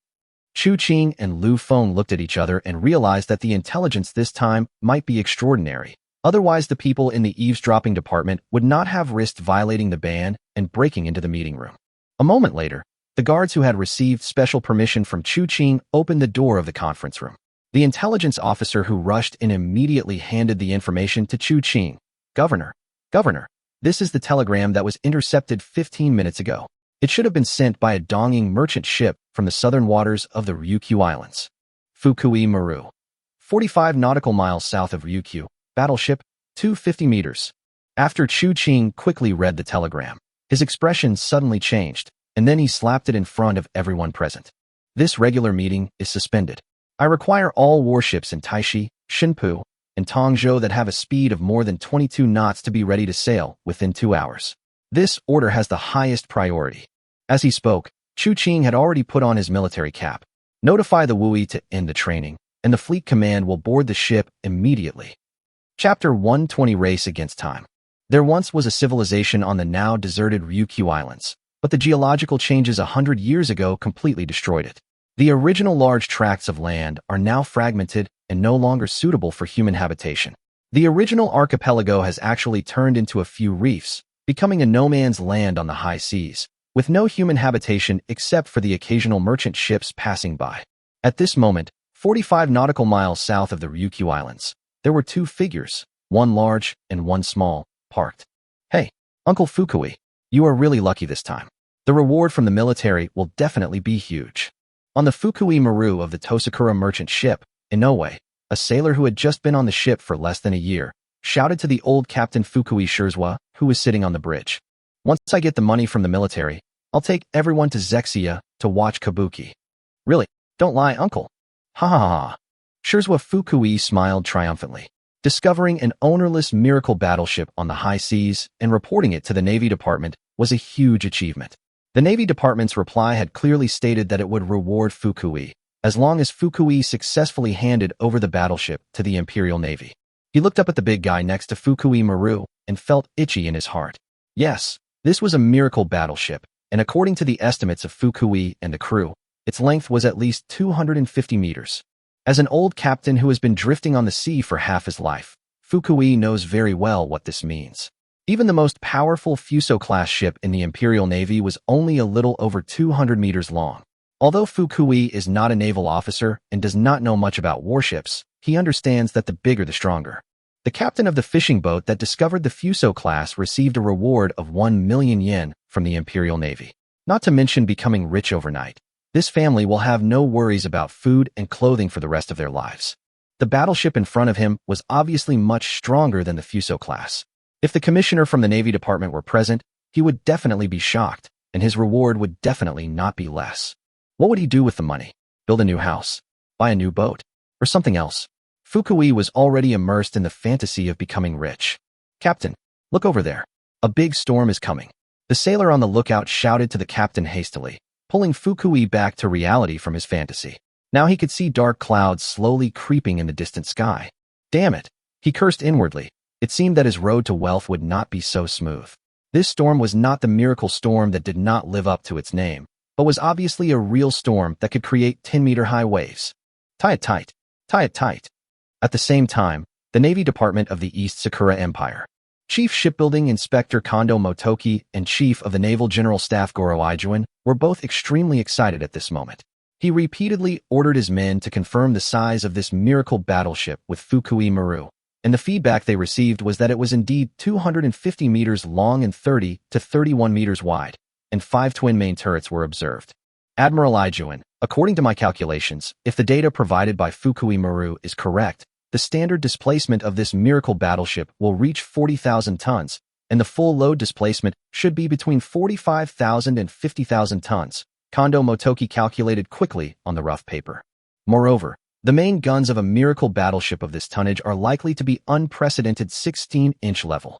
Chu Qing and Lu Feng looked at each other and realized that the intelligence this time might be extraordinary. Otherwise, the people in the eavesdropping department would not have risked violating the ban and breaking into the meeting room. A moment later, the guards who had received special permission from Chu Qing opened the door of the conference room. The intelligence officer who rushed in immediately handed the information to Chu Qing. Governor, this is the telegram that was intercepted 15 minutes ago. It should have been sent by a Dongying merchant ship from the southern waters of the Ryukyu Islands. Fukui Maru. 45 nautical miles south of Ryukyu. Battleship, 250 meters. After Chu Qing quickly read the telegram, his expression suddenly changed, and then he slapped it in front of everyone present. This regular meeting is suspended. I require all warships in Taixi, Xinpu, and Tongzhou that have a speed of more than 22 knots to be ready to sail within 2 hours. This order has the highest priority. As he spoke, Chu Qing had already put on his military cap. Notify the Wui to end the training, and the fleet command will board the ship immediately. Chapter 120 Race Against Time. There once was a civilization on the now deserted Ryukyu Islands, but the geological changes 100 years ago completely destroyed it. The original large tracts of land are now fragmented and no longer suitable for human habitation. The original archipelago has actually turned into a few reefs, becoming a no-man's land on the high seas, with no human habitation except for the occasional merchant ships passing by. At this moment, 45 nautical miles south of the Ryukyu Islands, there were two figures, one large and one small, parked. Hey, Uncle Fukui, you are really lucky this time. The reward from the military will definitely be huge. On the Fukui Maru of the Tosakura merchant ship, Inoue, a sailor who had just been on the ship for less than a year, shouted to the old Captain Fukui Shirzwa, who was sitting on the bridge. Once I get the money from the military, I'll take everyone to Zexia to watch Kabuki. Really? Don't lie, uncle. Ha ha ha. Shirzwa Fukui smiled triumphantly. Discovering an ownerless miracle battleship on the high seas and reporting it to the Navy Department was a huge achievement. The Navy Department's reply had clearly stated that it would reward Fukui, as long as Fukui successfully handed over the battleship to the Imperial Navy. He looked up at the big guy next to Fukui Maru and felt itchy in his heart. Yes, this was a miracle battleship, and according to the estimates of Fukui and the crew, its length was at least 250 meters. As an old captain who has been drifting on the sea for half his life, Fukui knows very well what this means. Even the most powerful Fuso-class ship in the Imperial Navy was only a little over 200 meters long. Although Fukui is not a naval officer and does not know much about warships, he understands that the bigger the stronger. The captain of the fishing boat that discovered the Fuso class received a reward of 1 million yen from the Imperial Navy. Not to mention becoming rich overnight. This family will have no worries about food and clothing for the rest of their lives. The battleship in front of him was obviously much stronger than the Fuso class. If the commissioner from the Navy Department were present, he would definitely be shocked, and his reward would definitely not be less. What would he do with the money? Build a new house? Buy a new boat? Or something else? Fukui was already immersed in the fantasy of becoming rich. Captain, look over there. A big storm is coming. The sailor on the lookout shouted to the captain hastily, pulling Fukui back to reality from his fantasy. Now he could see dark clouds slowly creeping in the distant sky. Damn it! He cursed inwardly. It seemed that his road to wealth would not be so smooth. This storm was not the miracle storm that did not live up to its name, but was obviously a real storm that could create 10-meter-high waves. Tie it tight. Tie it tight. At the same time, the Navy Department of the East Sakura Empire, Chief Shipbuilding Inspector Kondo Motoki and Chief of the Naval General Staff Goro Ijuin were both extremely excited at this moment. He repeatedly ordered his men to confirm the size of this miracle battleship with Fukui Maru, and the feedback they received was that it was indeed 250 meters long and 30 to 31 meters wide, and 5 twin main turrets were observed. Admiral Ijuin, according to my calculations, if the data provided by Fukui Maru is correct, the standard displacement of this miracle battleship will reach 40,000 tons, and the full load displacement should be between 45,000 and 50,000 tons, Kondo Motoki calculated quickly on the rough paper. Moreover, the main guns of a miracle battleship of this tonnage are likely to be unprecedented 16-inch level.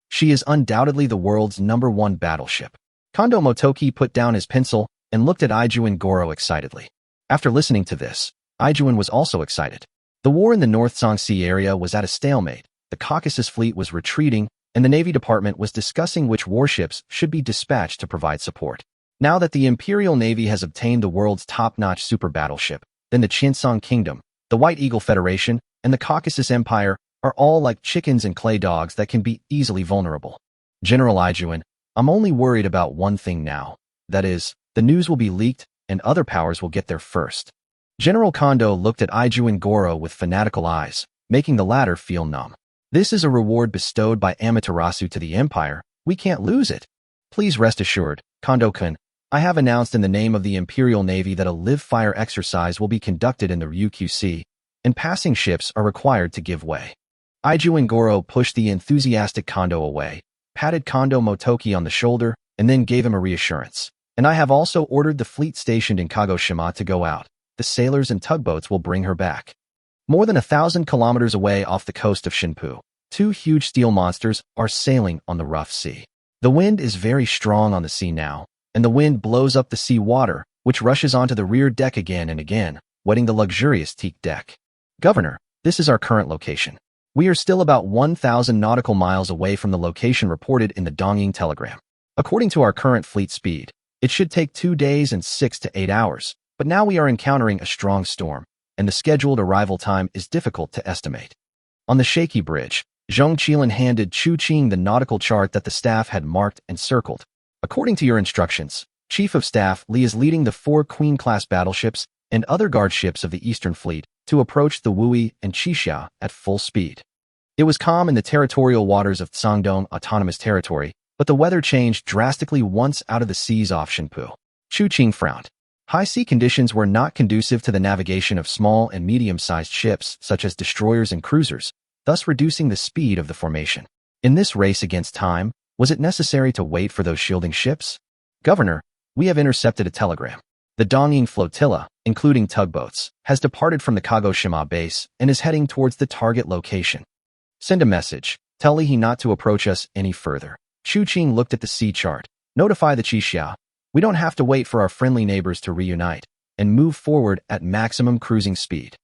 She is undoubtedly the world's #1 battleship. Kondo Motoki put down his pencil and looked at Ijuin Goro excitedly. After listening to this, Ijuin was also excited. The war in the North Song Sea area was at a stalemate, the Caucasus fleet was retreating, and the Navy Department was discussing which warships should be dispatched to provide support. Now that the Imperial Navy has obtained the world's top-notch super battleship, then the Qiancang Kingdom, the White Eagle Federation, and the Caucasus Empire are all like chickens and clay dogs that can be easily vulnerable. General Ijuin, I'm only worried about one thing now. That is, the news will be leaked and other powers will get there first. General Kondo looked at Ijuin Goro with fanatical eyes, making the latter feel numb. This is a reward bestowed by Amaterasu to the Empire. We can't lose it. Please rest assured, Kondo-kun, I have announced in the name of the Imperial Navy that a live-fire exercise will be conducted in the Ryukyu Sea, and passing ships are required to give way. Ijuin Goro pushed the enthusiastic Kondo away, patted Kondo Motoki on the shoulder, and then gave him a reassurance. And I have also ordered the fleet stationed in Kagoshima to go out. The sailors and tugboats will bring her back. More than 1,000 kilometers away off the coast of Shinpu, 2 huge steel monsters are sailing on the rough sea. The wind is very strong on the sea now, and the wind blows up the sea water, which rushes onto the rear deck again and again, wetting the luxurious teak deck. Governor, this is our current location. We are still about 1,000 nautical miles away from the location reported in the Dongying telegram. According to our current fleet speed, it should take 2 days and 6 to 8 hours. But now we are encountering a strong storm, and the scheduled arrival time is difficult to estimate. On the shaky bridge, Zheng Qilin handed Chu Qing the nautical chart that the staff had marked and circled. According to your instructions, Chief of Staff Li is leading the 4 Queen-class battleships and other guard ships of the Eastern Fleet to approach the Wui and Qixia at full speed. It was calm in the territorial waters of Tsangdong Autonomous Territory, but the weather changed drastically once out of the seas off Shinpu. Chu Qing frowned. High sea conditions were not conducive to the navigation of small and medium-sized ships such as destroyers and cruisers, thus reducing the speed of the formation. In this race against time, was it necessary to wait for those shielding ships? Governor, we have intercepted a telegram. The Dongying flotilla, including tugboats, has departed from the Kagoshima base and is heading towards the target location. Send a message. Tell Li not to approach us any further. Chu Qing looked at the sea chart. Notify the Qixia. We don't have to wait for our friendly neighbors to reunite and move forward at maximum cruising speed.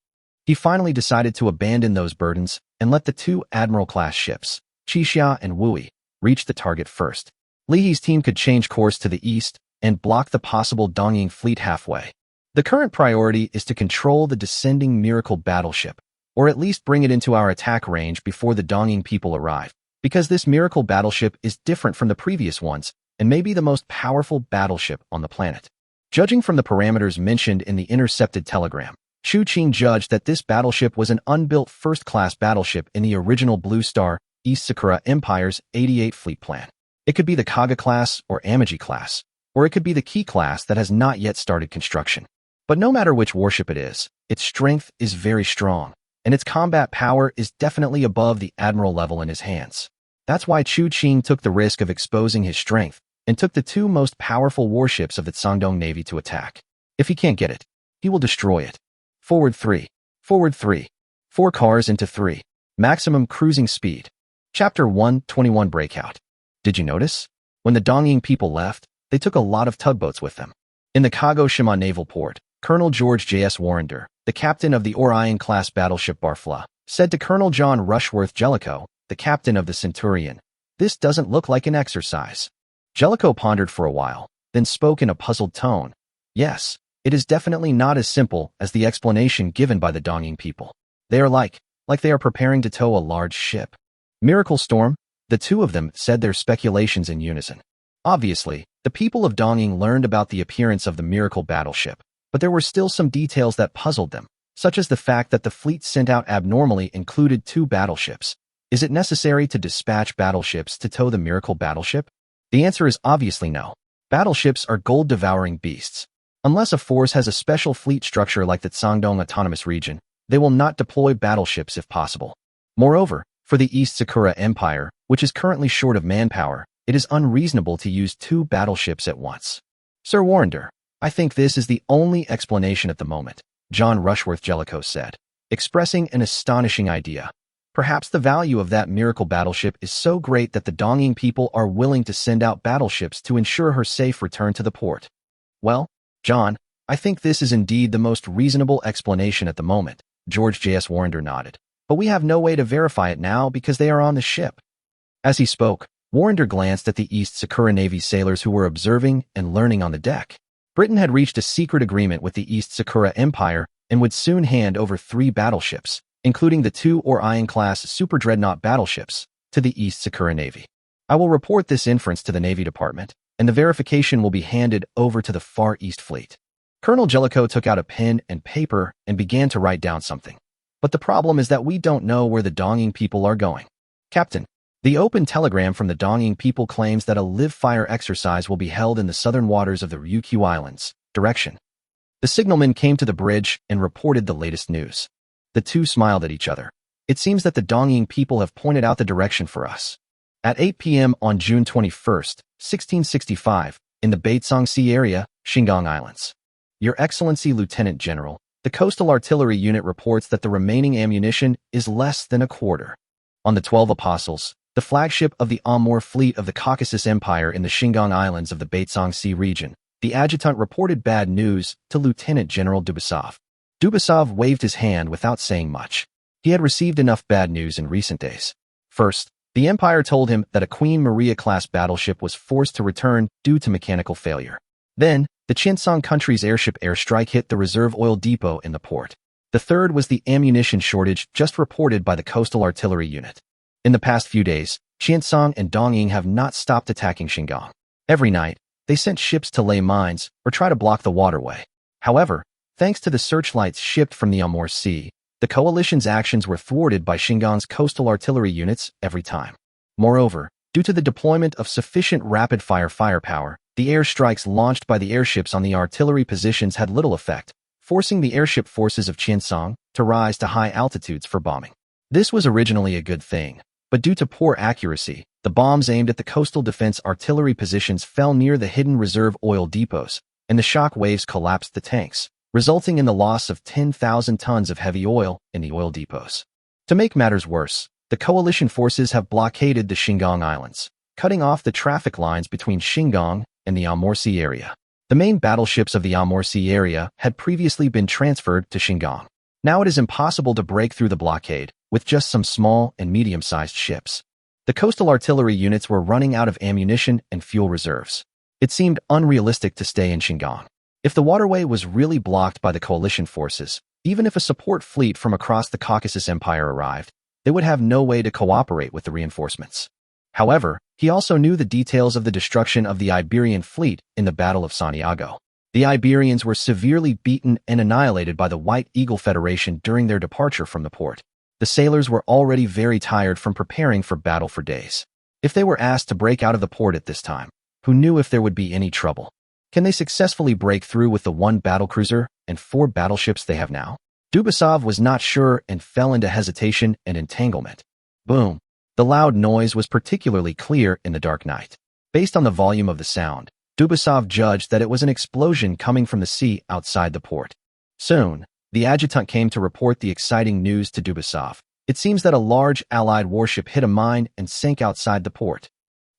He finally decided to abandon those burdens and let the 2 Admiral-class ships, Qixia and Wui, reach the target first. Li's team could change course to the east and block the possible Dongying fleet halfway. The current priority is to control the descending miracle battleship, or at least bring it into our attack range before the Dongying people arrive, because this miracle battleship is different from the previous ones and may be the most powerful battleship on the planet. Judging from the parameters mentioned in the intercepted telegram, Chu Qing judged that this battleship was an unbuilt first-class battleship in the original Blue Star East Sakura Empire's 88 fleet plan. It could be the Kaga class or Amaji class, or it could be the Ki class that has not yet started construction. But no matter which warship it is, its strength is very strong, and its combat power is definitely above the admiral level in his hands. That's why Chu Qing took the risk of exposing his strength and took the 2 most powerful warships of the Tsangdong Navy to attack. If he can't get it, he will destroy it. Forward 3. Forward 3. 4 cars into 3. Maximum cruising speed. Chapter 121 Breakout. Did you notice? When the Dongying people left, they took a lot of tugboats with them. In the Kagoshima Naval Port, Colonel George J.S. Warrender, the captain of the Orion-class battleship Barfla, said to Colonel John Rushworth Jellicoe, the captain of the Centurion, This doesn't look like an exercise. Jellicoe pondered for a while, then spoke in a puzzled tone. Yes, it is definitely not as simple as the explanation given by the Dongying people. They are like they are preparing to tow a large ship. Miracle storm? The two of them said their speculations in unison. Obviously, the people of Dongying learned about the appearance of the miracle battleship, but there were still some details that puzzled them, such as the fact that the fleet sent out abnormally included 2 battleships. Is it necessary to dispatch battleships to tow the miracle battleship? The answer is obviously no. Battleships are gold-devouring beasts. Unless a force has a special fleet structure like the Guangdong Autonomous Region, they will not deploy battleships if possible. Moreover, for the East Sakura Empire, which is currently short of manpower, it is unreasonable to use 2 battleships at once. Sir Warrender, I think this is the only explanation at the moment, John Rushworth Jellicoe said, expressing an astonishing idea. Perhaps the value of that miracle battleship is so great that the Dongying people are willing to send out battleships to ensure her safe return to the port. Well, John, I think this is indeed the most reasonable explanation at the moment, George J.S. Warrender nodded. But we have no way to verify it now because they are on the ship. As he spoke, Warrender glanced at the East Sakura Navy sailors who were observing and learning on the deck. Britain had reached a secret agreement with the East Sakura Empire and would soon hand over 3 battleships, including the 2 Orion-class super-dreadnought battleships, to the East Sakura Navy. I will report this inference to the Navy Department, and the verification will be handed over to the Far East Fleet. Colonel Jellicoe took out a pen and paper and began to write down something. But the problem is that we don't know where the Dongying people are going. Captain, the open telegram from the Dongying people claims that a live-fire exercise will be held in the southern waters of the Ryukyu Islands. Direction. The signalman came to the bridge and reported the latest news. The two smiled at each other. It seems that the Dongying people have pointed out the direction for us. At 8 p.m. on June 21, 1665, in the Baitsang Sea area, Qiancang Islands. Your Excellency Lieutenant General, the Coastal Artillery Unit reports that the remaining ammunition is less than a quarter. On the 12 Apostles, the flagship of the Amur fleet of the Caucasus Empire in the Qiancang Islands of the Baitsang Sea region, the adjutant reported bad news to Lieutenant General Dubasov. Dubasov waved his hand without saying much. He had received enough bad news in recent days. First, the Empire told him that a Queen Maria-class battleship was forced to return due to mechanical failure. Then, the Qiancang country's airship airstrike hit the reserve oil depot in the port. The third was the ammunition shortage just reported by the Coastal Artillery Unit. In the past few days, Qiancang and Dongying have not stopped attacking Qiancang. Every night, they sent ships to lay mines or try to block the waterway. However, thanks to the searchlights shipped from the Amur Sea, the coalition's actions were thwarted by Qiancang's coastal artillery units every time. Moreover, due to the deployment of sufficient rapid-fire firepower, the airstrikes launched by the airships on the artillery positions had little effect, forcing the airship forces of Qiancang to rise to high altitudes for bombing. This was originally a good thing, but due to poor accuracy, the bombs aimed at the coastal defense artillery positions fell near the hidden reserve oil depots, and the shock waves collapsed the tanks, resulting in the loss of 10,000 tons of heavy oil in the oil depots. To make matters worse, the coalition forces have blockaded the Qiancang Islands, cutting off the traffic lines between Qiancang and the Amur Sea area. The main battleships of the Amur Sea area had previously been transferred to Qiancang. Now it is impossible to break through the blockade with just some small and medium-sized ships. The coastal artillery units were running out of ammunition and fuel reserves. It seemed unrealistic to stay in Qiancang. If the waterway was really blocked by the coalition forces, even if a support fleet from across the Caucasus Empire arrived, they would have no way to cooperate with the reinforcements. However, he also knew the details of the destruction of the Iberian fleet in the Battle of Santiago. The Iberians were severely beaten and annihilated by the White Eagle Federation during their departure from the port. The sailors were already very tired from preparing for battle for days. If they were asked to break out of the port at this time, who knew if there would be any trouble? Can they successfully break through with the 1 battlecruiser and 4 battleships they have now? Dubasov was not sure and fell into hesitation and entanglement. Boom. The loud noise was particularly clear in the dark night. Based on the volume of the sound, Dubasov judged that it was an explosion coming from the sea outside the port. Soon, the adjutant came to report the exciting news to Dubasov. It seems that a large Allied warship hit a mine and sank outside the port.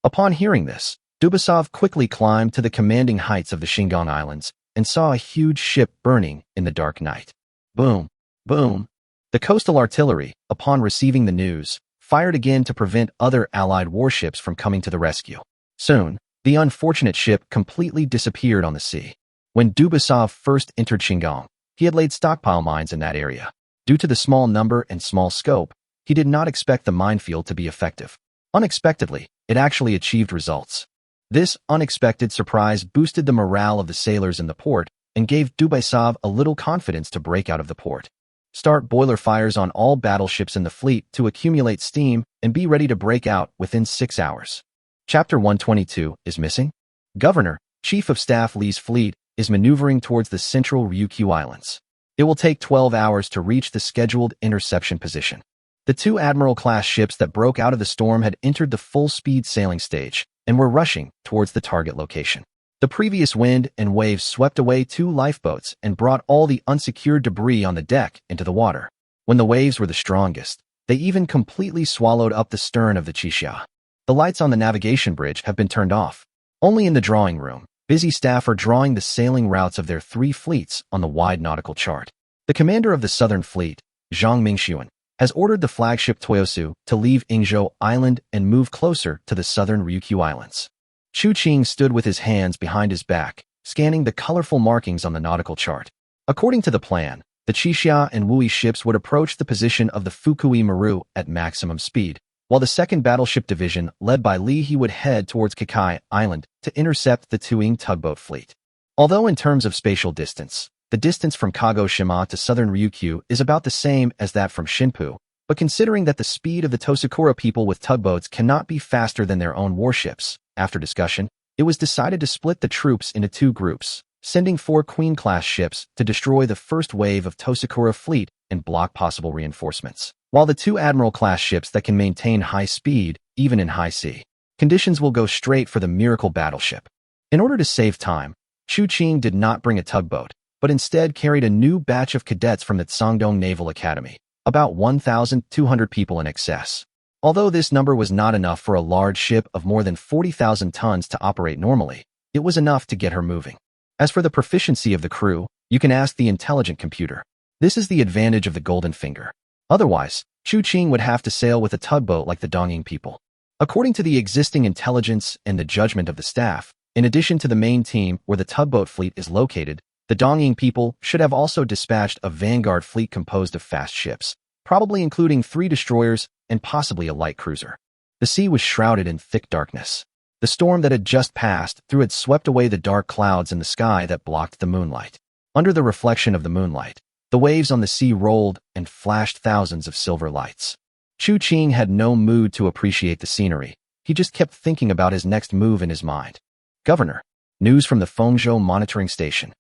Upon hearing this, Dubasov quickly climbed to the commanding heights of the Qiancang Islands and saw a huge ship burning in the dark night. Boom, boom. The coastal artillery, upon receiving the news, fired again to prevent other Allied warships from coming to the rescue. Soon, the unfortunate ship completely disappeared on the sea. When Dubasov first entered Qiancang, he had laid stockpile mines in that area. Due to the small number and small scope, he did not expect the minefield to be effective. Unexpectedly, it actually achieved results. This unexpected surprise boosted the morale of the sailors in the port and gave Dubasov a little confidence to break out of the port. Start boiler fires on all battleships in the fleet to accumulate steam and be ready to break out within 6 hours. Chapter 122 is missing. Governor, Chief of Staff Li's fleet is maneuvering towards the central Ryukyu Islands. It will take 12 hours to reach the scheduled interception position. The two Admiral-class ships that broke out of the storm had entered the full-speed sailing stage and were rushing towards the target location. The previous wind and waves swept away 2 lifeboats and brought all the unsecured debris on the deck into the water. When the waves were the strongest, they even completely swallowed up the stern of the Qiancang. The lights on the navigation bridge have been turned off. Only in the drawing room, busy staff are drawing the sailing routes of their 3 fleets on the wide nautical chart. The commander of the Southern Fleet, Zhang Mingxuan, has ordered the flagship Toyosu to leave Ingzhou Island and move closer to the southern Ryukyu Islands. Chu Qing stood with his hands behind his back, scanning the colorful markings on the nautical chart. According to the plan, the Qixia and Wui ships would approach the position of the Fukui Maru at maximum speed, while the 2nd Battleship Division, led by Li He, would head towards Kakai Island to intercept the Tuing tugboat fleet. Although in terms of spatial distance, the distance from Kagoshima to southern Ryukyu is about the same as that from Shinpu, but considering that the speed of the Tosakura people with tugboats cannot be faster than their own warships, after discussion, it was decided to split the troops into 2 groups, sending 4 Queen-class ships to destroy the first wave of Tosakura fleet and block possible reinforcements, while the 2 Admiral-class ships that can maintain high speed, even in high sea conditions, will go straight for the Miracle Battleship. In order to save time, Chu Qing did not bring a tugboat, but instead carried a new batch of cadets from the Tsangdong Naval Academy, about 1,200 people in excess. Although this number was not enough for a large ship of more than 40,000 tons to operate normally, it was enough to get her moving. As for the proficiency of the crew, you can ask the intelligent computer. This is the advantage of the Golden Finger. Otherwise, Chu Qing would have to sail with a tugboat like the Dongying people. According to the existing intelligence and the judgment of the staff, in addition to the main team where the tugboat fleet is located, the Dongying people should have also dispatched a vanguard fleet composed of fast ships, probably including 3 destroyers and possibly a light cruiser. The sea was shrouded in thick darkness. The storm that had just passed through had swept away the dark clouds in the sky that blocked the moonlight. Under the reflection of the moonlight, the waves on the sea rolled and flashed thousands of silver lights. Chu Qing had no mood to appreciate the scenery. He just kept thinking about his next move in his mind. Governor, news from the Fengzhou monitoring station.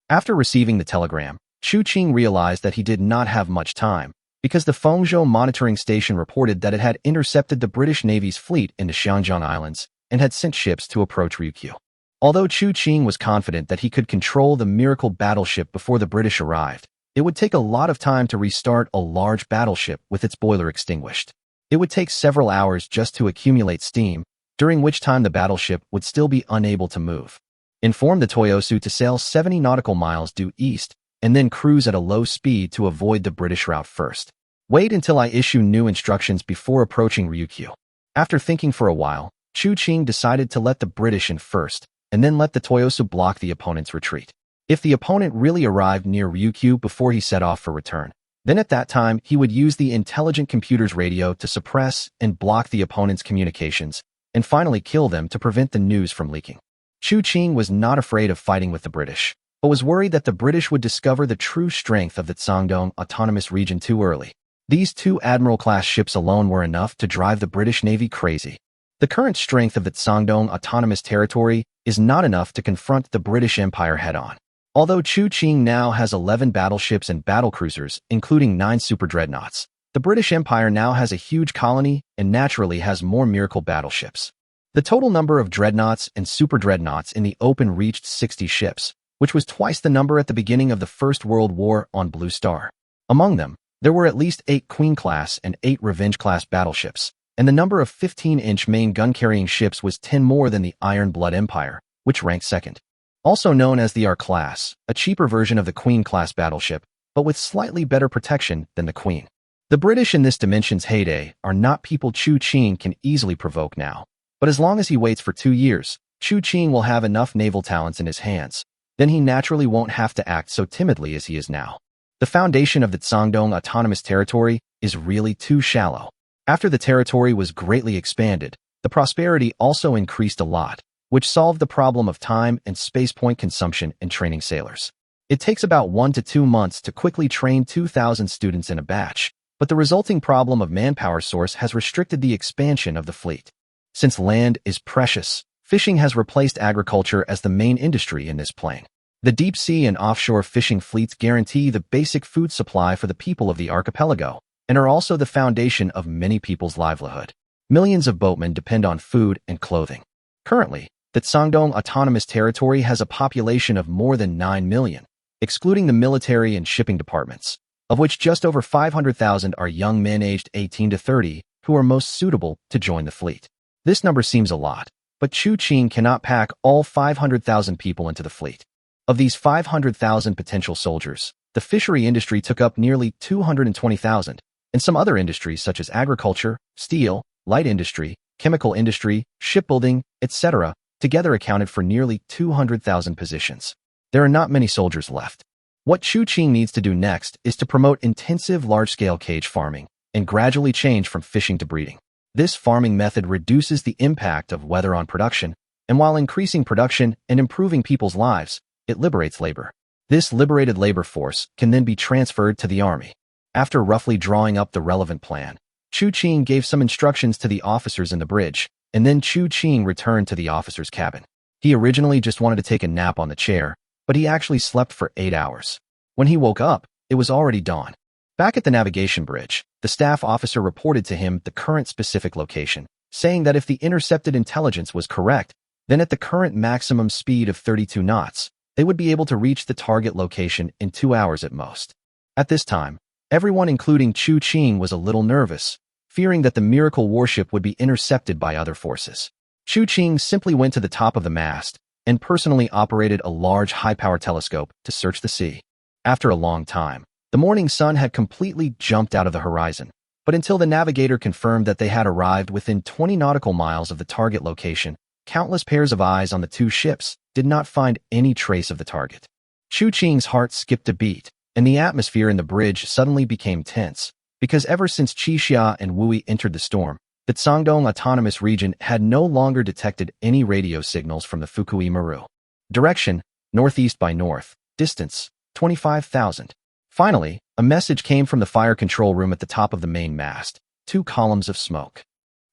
After receiving the telegram, Chu Qing realized that he did not have much time, because the Fengzhou monitoring station reported that it had intercepted the British Navy's fleet in the Qiancang Islands and had sent ships to approach Ryukyu. Although Chu Qing was confident that he could control the Miracle Battleship before the British arrived, it would take a lot of time to restart a large battleship with its boiler extinguished. It would take several hours just to accumulate steam, during which time the battleship would still be unable to move. Inform the Toyosu to sail 70 nautical miles due east and then cruise at a low speed to avoid the British route first. Wait until I issue new instructions before approaching Ryukyu. After thinking for a while, Chu Qing decided to let the British in first, and then let the Toyosu block the opponent's retreat. If the opponent really arrived near Ryukyu before he set off for return, then at that time he would use the intelligent computer's radio to suppress and block the opponent's communications, and finally kill them to prevent the news from leaking. Chu Qing was not afraid of fighting with the British, but was worried that the British would discover the true strength of the Tsangdong Autonomous Region too early. These 2 Admiral-class ships alone were enough to drive the British Navy crazy. The current strength of the Tsangdong Autonomous Territory is not enough to confront the British Empire head-on. Although Chu Qing now has 11 battleships and battlecruisers, including 9 super dreadnoughts, the British Empire now has a huge colony and naturally has more Miracle battleships. The total number of dreadnoughts and super dreadnoughts in the open reached 60 ships, which was twice the number at the beginning of the First World War on Blue Star. Among them, there were at least 8 Queen-class and 8 Revenge-class battleships, and the number of 15-inch main gun-carrying ships was 10 more than the Iron Blood Empire, which ranked second. Also known as the R-class, a cheaper version of the Queen-class battleship, but with slightly better protection than the Queen. The British in this dimension's heyday are not people Chu Qing can easily provoke now. But as long as he waits for 2 years, Chu Qing will have enough naval talents in his hands. Then he naturally won't have to act so timidly as he is now. The foundation of the Guangdong Autonomous Territory is really too shallow. After the territory was greatly expanded, the prosperity also increased a lot, which solved the problem of time and space point consumption in training sailors. It takes about 1 to 2 months to quickly train 2,000 students in a batch, but the resulting problem of manpower source has restricted the expansion of the fleet. Since land is precious, fishing has replaced agriculture as the main industry in this plane. The deep sea and offshore fishing fleets guarantee the basic food supply for the people of the archipelago, and are also the foundation of many people's livelihood. Millions of boatmen depend on food and clothing. Currently, the Guangdong Autonomous Territory has a population of more than 9 million, excluding the military and shipping departments, of which just over 500,000 are young men aged 18 to 30 who are most suitable to join the fleet. This number seems a lot, but Chu Qing cannot pack all 500,000 people into the fleet. Of these 500,000 potential soldiers, the fishery industry took up nearly 220,000, and some other industries such as agriculture, steel, light industry, chemical industry, shipbuilding, etc., together accounted for nearly 200,000 positions. There are not many soldiers left. What Chu Qing needs to do next is to promote intensive large-scale cage farming and gradually change from fishing to breeding. This farming method reduces the impact of weather on production, and while increasing production and improving people's lives, it liberates labor. This liberated labor force can then be transferred to the army. After roughly drawing up the relevant plan, Chu Qing gave some instructions to the officers in the bridge, and then Chu Qing returned to the officer's cabin. He originally just wanted to take a nap on the chair, but he actually slept for 8 hours. When he woke up, it was already dawn. Back at the navigation bridge, the staff officer reported to him the current specific location, saying that if the intercepted intelligence was correct, then at the current maximum speed of 32 knots, they would be able to reach the target location in 2 hours at most. At this time, everyone including Chu Qing was a little nervous, fearing that the miracle warship would be intercepted by other forces. Chu Qing simply went to the top of the mast and personally operated a large high-power telescope to search the sea. After a long time, the morning sun had completely jumped out of the horizon, but until the navigator confirmed that they had arrived within 20 nautical miles of the target location, countless pairs of eyes on the 2 ships did not find any trace of the target. Chu Qing's heart skipped a beat, and the atmosphere in the bridge suddenly became tense, because ever since Qixia and Wui entered the storm, the Guangdong Autonomous Region had no longer detected any radio signals from the Fukui Maru. Direction, northeast by north, distance, 25,000. Finally, a message came from the fire control room at the top of the main mast, 2 columns of smoke.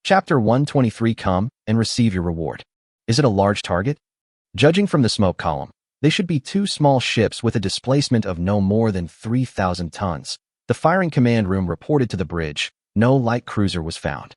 Chapter 123. Come and receive your reward. Is it a large target? Judging from the smoke column, they should be 2 small ships with a displacement of no more than 3,000 tons. The firing command room reported to the bridge. No light cruiser was found.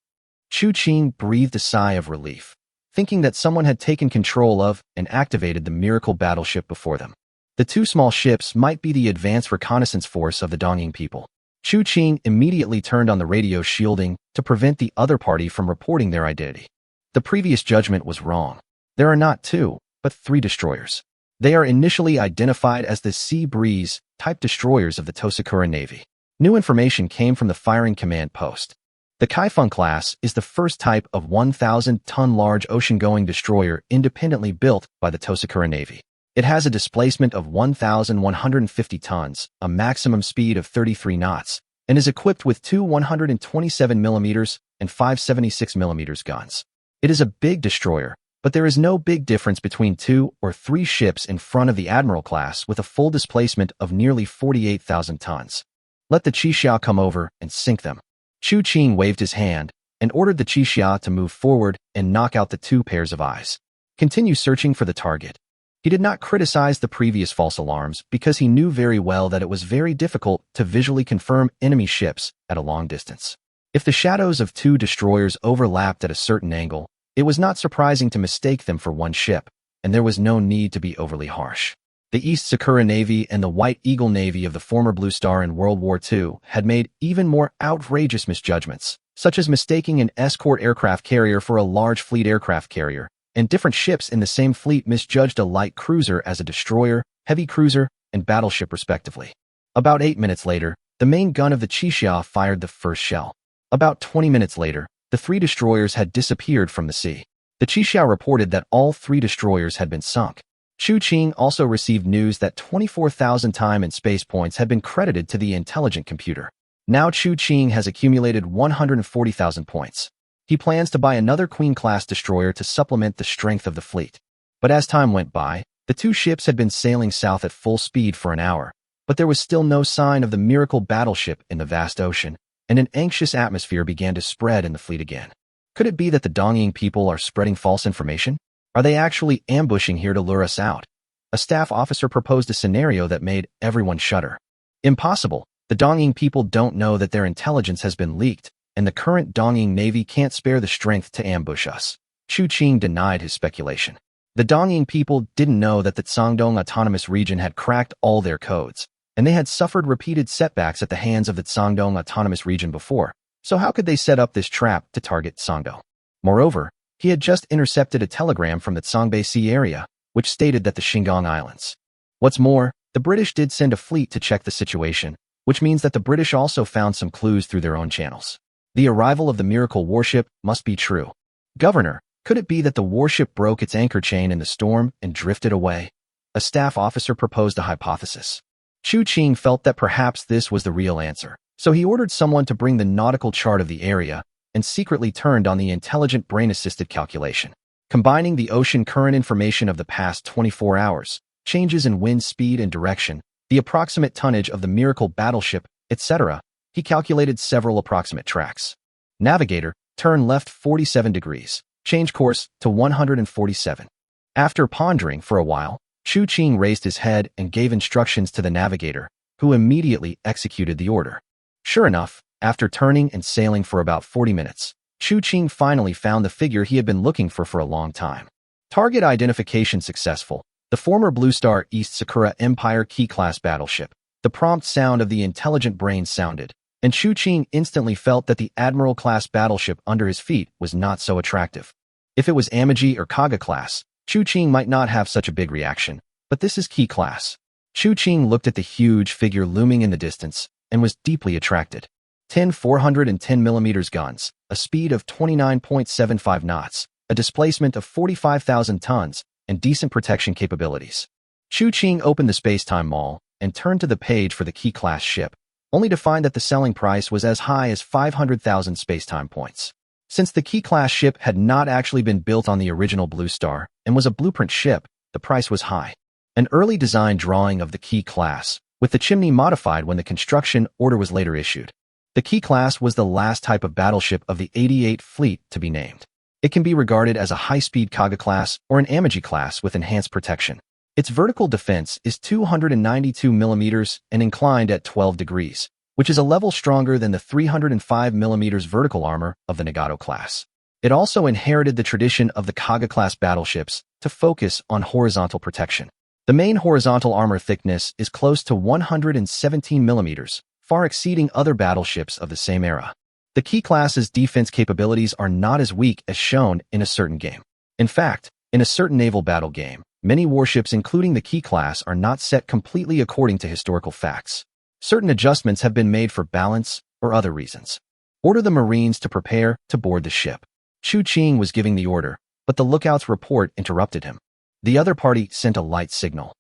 Chu Qing breathed a sigh of relief, thinking that someone had taken control of and activated the miracle battleship before them. The 2 small ships might be the advanced reconnaissance force of the Dongying people. Chu Qing immediately turned on the radio shielding to prevent the other party from reporting their identity. The previous judgment was wrong. There are not 2, but 3 destroyers. They are initially identified as the Sea Breeze type destroyers of the Tosakura Navy. New information came from the firing command post. The Kaifeng class is the first type of 1,000-ton large ocean-going destroyer independently built by the Tosakura Navy. It has a displacement of 1,150 tons, a maximum speed of 33 knots, and is equipped with 2 127mm and 5 76mm guns. It is a big destroyer, but there is no big difference between 2 or 3 ships in front of the Admiral class with a full displacement of nearly 48,000 tons. Let the Qixia come over and sink them. Chu Qing waved his hand and ordered the Qixia to move forward and knock out the 2 pairs of eyes. Continue searching for the target. He did not criticize the previous false alarms because he knew very well that it was very difficult to visually confirm enemy ships at a long distance. If the shadows of 2 destroyers overlapped at a certain angle, it was not surprising to mistake them for one ship, and there was no need to be overly harsh. The East Sakura Navy and the White Eagle Navy of the former Blue Star in World War II had made even more outrageous misjudgments, such as mistaking an escort aircraft carrier for a large fleet aircraft carrier, and different ships in the same fleet misjudged a light cruiser as a destroyer, heavy cruiser, and battleship respectively. About 8 minutes later, The main gun of the Qianchang fired the first shell. About 20 minutes later, the 3 destroyers had disappeared from the sea. The Qianchang reported that all 3 destroyers had been sunk. Chu Qing also received news that 24,000 time and space points had been credited to the intelligent computer. Now Chu Qing has accumulated 140,000 points. He plans to buy another Queen-class destroyer to supplement the strength of the fleet. But as time went by, the 2 ships had been sailing south at full speed for an hour, but there was still no sign of the miracle battleship in the vast ocean, and an anxious atmosphere began to spread in the fleet again. Could it be that the Dongying people are spreading false information? Are they actually ambushing here to lure us out? A staff officer proposed a scenario that made everyone shudder. Impossible. The Dongying people don't know that their intelligence has been leaked, and the current Dongying Navy can't spare the strength to ambush us. Chu Qing denied his speculation. The Dongying people didn't know that the Guangdong Autonomous Region had cracked all their codes, and they had suffered repeated setbacks at the hands of the Guangdong Autonomous Region before, so how could they set up this trap to target Guangdong? Moreover, he had just intercepted a telegram from the Songbei Sea area, which stated that the Qiancang Islands. What's more, the British did send a fleet to check the situation, which means that the British also found some clues through their own channels. The arrival of the miracle warship must be true. Governor, could it be that the warship broke its anchor chain in the storm and drifted away? A staff officer proposed a hypothesis. Chu Qing felt that perhaps this was the real answer, so he ordered someone to bring the nautical chart of the area and secretly turned on the intelligent brain-assisted calculation. Combining the ocean current information of the past 24 hours, changes in wind speed and direction, the approximate tonnage of the miracle battleship, etc., he calculated several approximate tracks. Navigator, turn left 47 degrees, change course to 147. After pondering for a while, Chu Qing raised his head and gave instructions to the navigator, who immediately executed the order. Sure enough, after turning and sailing for about 40 minutes, Chu Qing finally found the figure he had been looking for a long time. Target identification successful. The former Blue Star East Sakura Empire Key-class battleship. The prompt sound of the intelligent brain sounded, and Chu Qing instantly felt that the Admiral-class battleship under his feet was not so attractive. If it was Amaji or Kaga-class, Chu Qing might not have such a big reaction, but this is Key-class. Chu Qing looked at the huge figure looming in the distance and was deeply attracted. 10 410mm guns, a speed of 29.75 knots, a displacement of 45,000 tons, and decent protection capabilities. Chu Qing opened the Spacetime Mall and turned to the page for the Key-class ship, only to find that the selling price was as high as 500,000 Spacetime points. Since the Key-class ship had not actually been built on the original Blue Star and was a blueprint ship, the price was high. An early design drawing of the Key-class, with the chimney modified when the construction order was later issued. The Key-class was the last type of battleship of the 88 fleet to be named. It can be regarded as a high-speed Kaga-class or an Amaji-class with enhanced protection. Its vertical defense is 292 mm and inclined at 12 degrees, which is a level stronger than the 305 mm vertical armor of the Nagato class. It also inherited the tradition of the Kaga-class battleships to focus on horizontal protection. The main horizontal armor thickness is close to 117 mm, far exceeding other battleships of the same era. The Key-class's defense capabilities are not as weak as shown in a certain game. In fact, in a certain naval battle game, many warships including the Key-class are not set completely according to historical facts. Certain adjustments have been made for balance or other reasons. Order the Marines to prepare to board the ship. Chu Qing was giving the order, but the lookout's report interrupted him. The other party sent a light signal,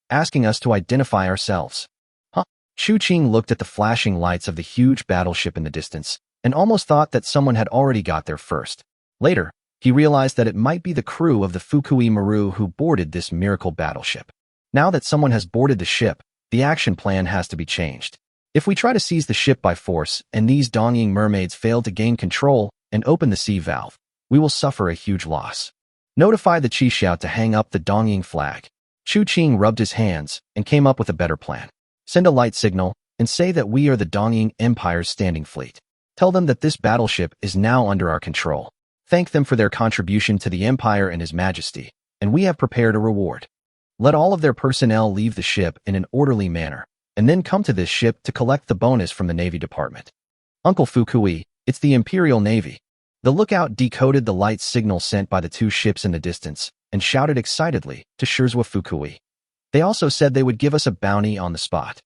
asking us to identify ourselves. Chu Qing looked at the flashing lights of the huge battleship in the distance and almost thought that someone had already got there first. Later, he realized that it might be the crew of the Fukui Maru who boarded this miracle battleship. Now that someone has boarded the ship, the action plan has to be changed. If we try to seize the ship by force and these Dongying mermaids fail to gain control and open the sea valve, we will suffer a huge loss. Notify the Qianchang to hang up the Dongying flag. Chu Qing rubbed his hands and came up with a better plan. Send a light signal and say that we are the Dongying Empire's standing fleet. Tell them that this battleship is now under our control. Thank them for their contribution to the Empire and His Majesty, and we have prepared a reward. Let all of their personnel leave the ship in an orderly manner, and then come to this ship to collect the bonus from the Navy Department. Uncle Fukui, it's the Imperial Navy. The lookout decoded the light signal sent by the two ships in the distance and shouted excitedly to Shirzwa Fukui. They also said they would give us a bounty on the spot.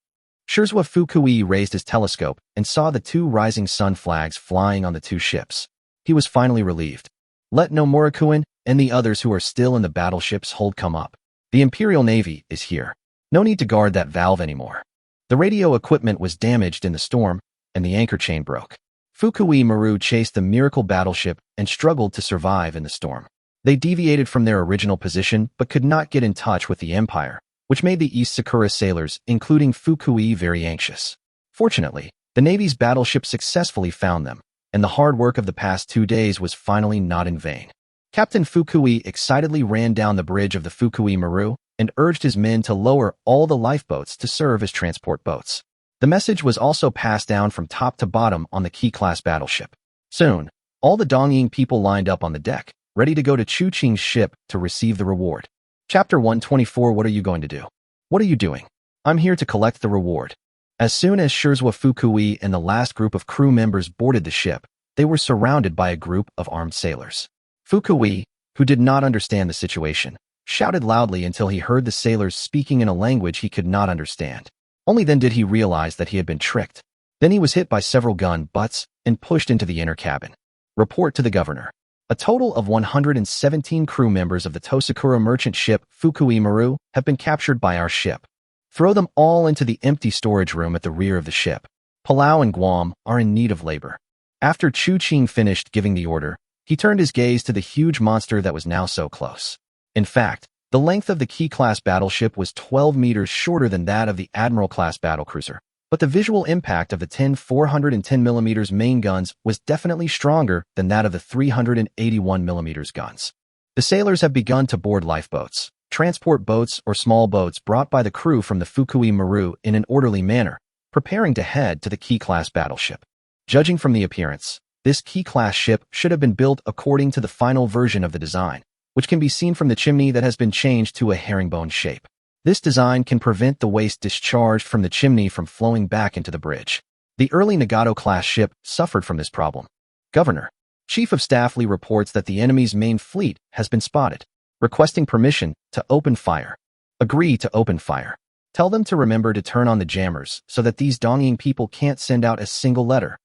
Shirzwa Fukui raised his telescope and saw the two rising sun flags flying on the two ships. He was finally relieved. Let no Morikuin and the others who are still in the battleships hold come up. The Imperial Navy is here. No need to guard that valve anymore. The radio equipment was damaged in the storm, and the anchor chain broke. Fukui Maru chased the miracle battleship and struggled to survive in the storm. They deviated from their original position but could not get in touch with the Empire, which made the East Sakura sailors, including Fukui, very anxious. Fortunately, the Navy's battleship successfully found them, and the hard work of the past 2 days was finally not in vain. Captain Fukui excitedly ran down the bridge of the Fukui Maru and urged his men to lower all the lifeboats to serve as transport boats. The message was also passed down from top to bottom on the Qi-class battleship. Soon, all the Dongying people lined up on the deck, ready to go to Qiancang's ship to receive the reward. Chapter 124. What are you going to do? What are you doing? I'm here to collect the reward. As soon as Shirzwa Fukui and the last group of crew members boarded the ship, they were surrounded by a group of armed sailors. Fukui, who did not understand the situation, shouted loudly until he heard the sailors speaking in a language he could not understand. Only then did he realize that he had been tricked. Then he was hit by several gun butts and pushed into the inner cabin. Report to the governor. A total of 117 crew members of the Tosakura merchant ship Fukui Maru have been captured by our ship. Throw them all into the empty storage room at the rear of the ship. Palau and Guam are in need of labor. After Qiancang finished giving the order, he turned his gaze to the huge monster that was now so close. In fact, the length of the Qi-class battleship was 12 meters shorter than that of the Admiral-class battlecruiser, but the visual impact of the 10 410mm main guns was definitely stronger than that of the 381mm guns. The sailors have begun to board lifeboats, transport boats or small boats brought by the crew from the Fukui Maru in an orderly manner, preparing to head to the Qi-class battleship. Judging from the appearance, this Qi-class ship should have been built according to the final version of the design, which can be seen from the chimney that has been changed to a herringbone shape. This design can prevent the waste discharged from the chimney from flowing back into the bridge. The early Nagato-class ship suffered from this problem. Governor, Chief of Staff Lee reports that the enemy's main fleet has been spotted, requesting permission to open fire. Agree to open fire. Tell them to remember to turn on the jammers so that these Dongying people can't send out a single letter.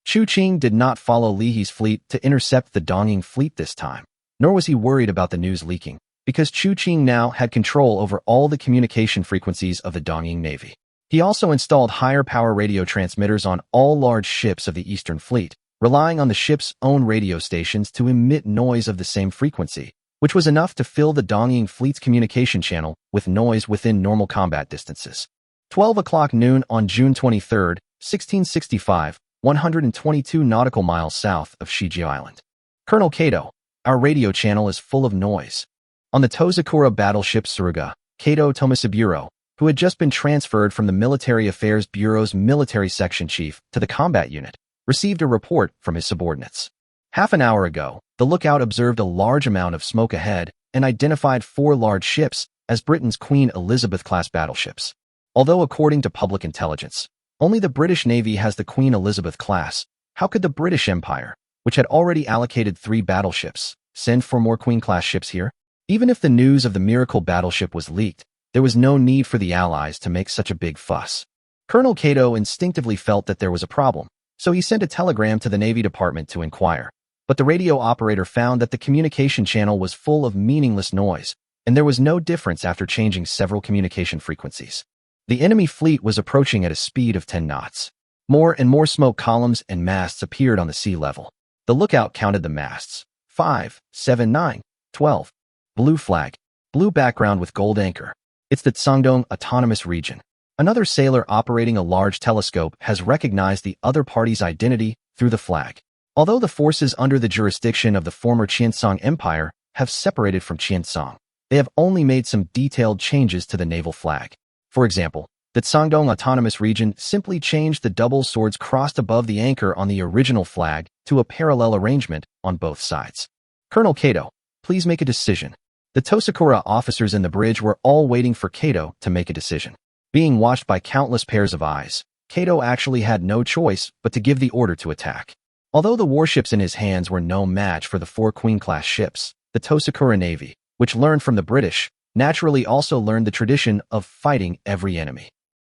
Qiancang did not follow Lihe's fleet to intercept the Dongying fleet this time, nor was he worried about the news leaking, because Qiancang now had control over all the communication frequencies of the Dongying Navy. He also installed higher power radio transmitters on all large ships of the Eastern Fleet, relying on the ship's own radio stations to emit noise of the same frequency, which was enough to fill the Dongying Fleet's communication channel with noise within normal combat distances. 12 o'clock noon on June 23, 1665, 122 nautical miles south of Shiji Island. Colonel Kato, our radio channel is full of noise. On the Tozakura battleship Suruga, Kato Tomisaburo, who had just been transferred from the Military Affairs Bureau's military section chief to the combat unit, received a report from his subordinates. Half an hour ago, the lookout observed a large amount of smoke ahead and identified 4 large ships as Britain's Queen Elizabeth-class battleships. Although according to public intelligence, only the British Navy has the Queen Elizabeth class, how could the British Empire, which had already allocated 3 battleships, send 4 more Queen-class ships here? Even if the news of the miracle battleship was leaked, there was no need for the Allies to make such a big fuss. Colonel Kato instinctively felt that there was a problem, so he sent a telegram to the Navy Department to inquire. But the radio operator found that the communication channel was full of meaningless noise, and there was no difference after changing several communication frequencies. The enemy fleet was approaching at a speed of 10 knots. More and more smoke columns and masts appeared on the sea level. The lookout counted the masts. 5, 7, 9, 12. Blue flag. Blue background with gold anchor. It's the Tsangdong Autonomous Region. Another sailor operating a large telescope has recognized the other party's identity through the flag. Although the forces under the jurisdiction of the former Qiancang Empire have separated from Qiancang, they have only made some detailed changes to the naval flag. For example, the Tsangdong Autonomous Region simply changed the double swords crossed above the anchor on the original flag to a parallel arrangement on both sides. Colonel Kato, please make a decision. The Tosakura officers in the bridge were all waiting for Kato to make a decision. Being watched by countless pairs of eyes, Kato actually had no choice but to give the order to attack. Although the warships in his hands were no match for the 4 Queen-class ships, the Tosakura Navy, which learned from the British, naturally also learned the tradition of fighting every enemy.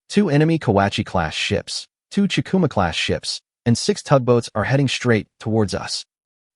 2 enemy Kawachi-class ships, 2 Chikuma-class ships, and 6 tugboats are heading straight towards us.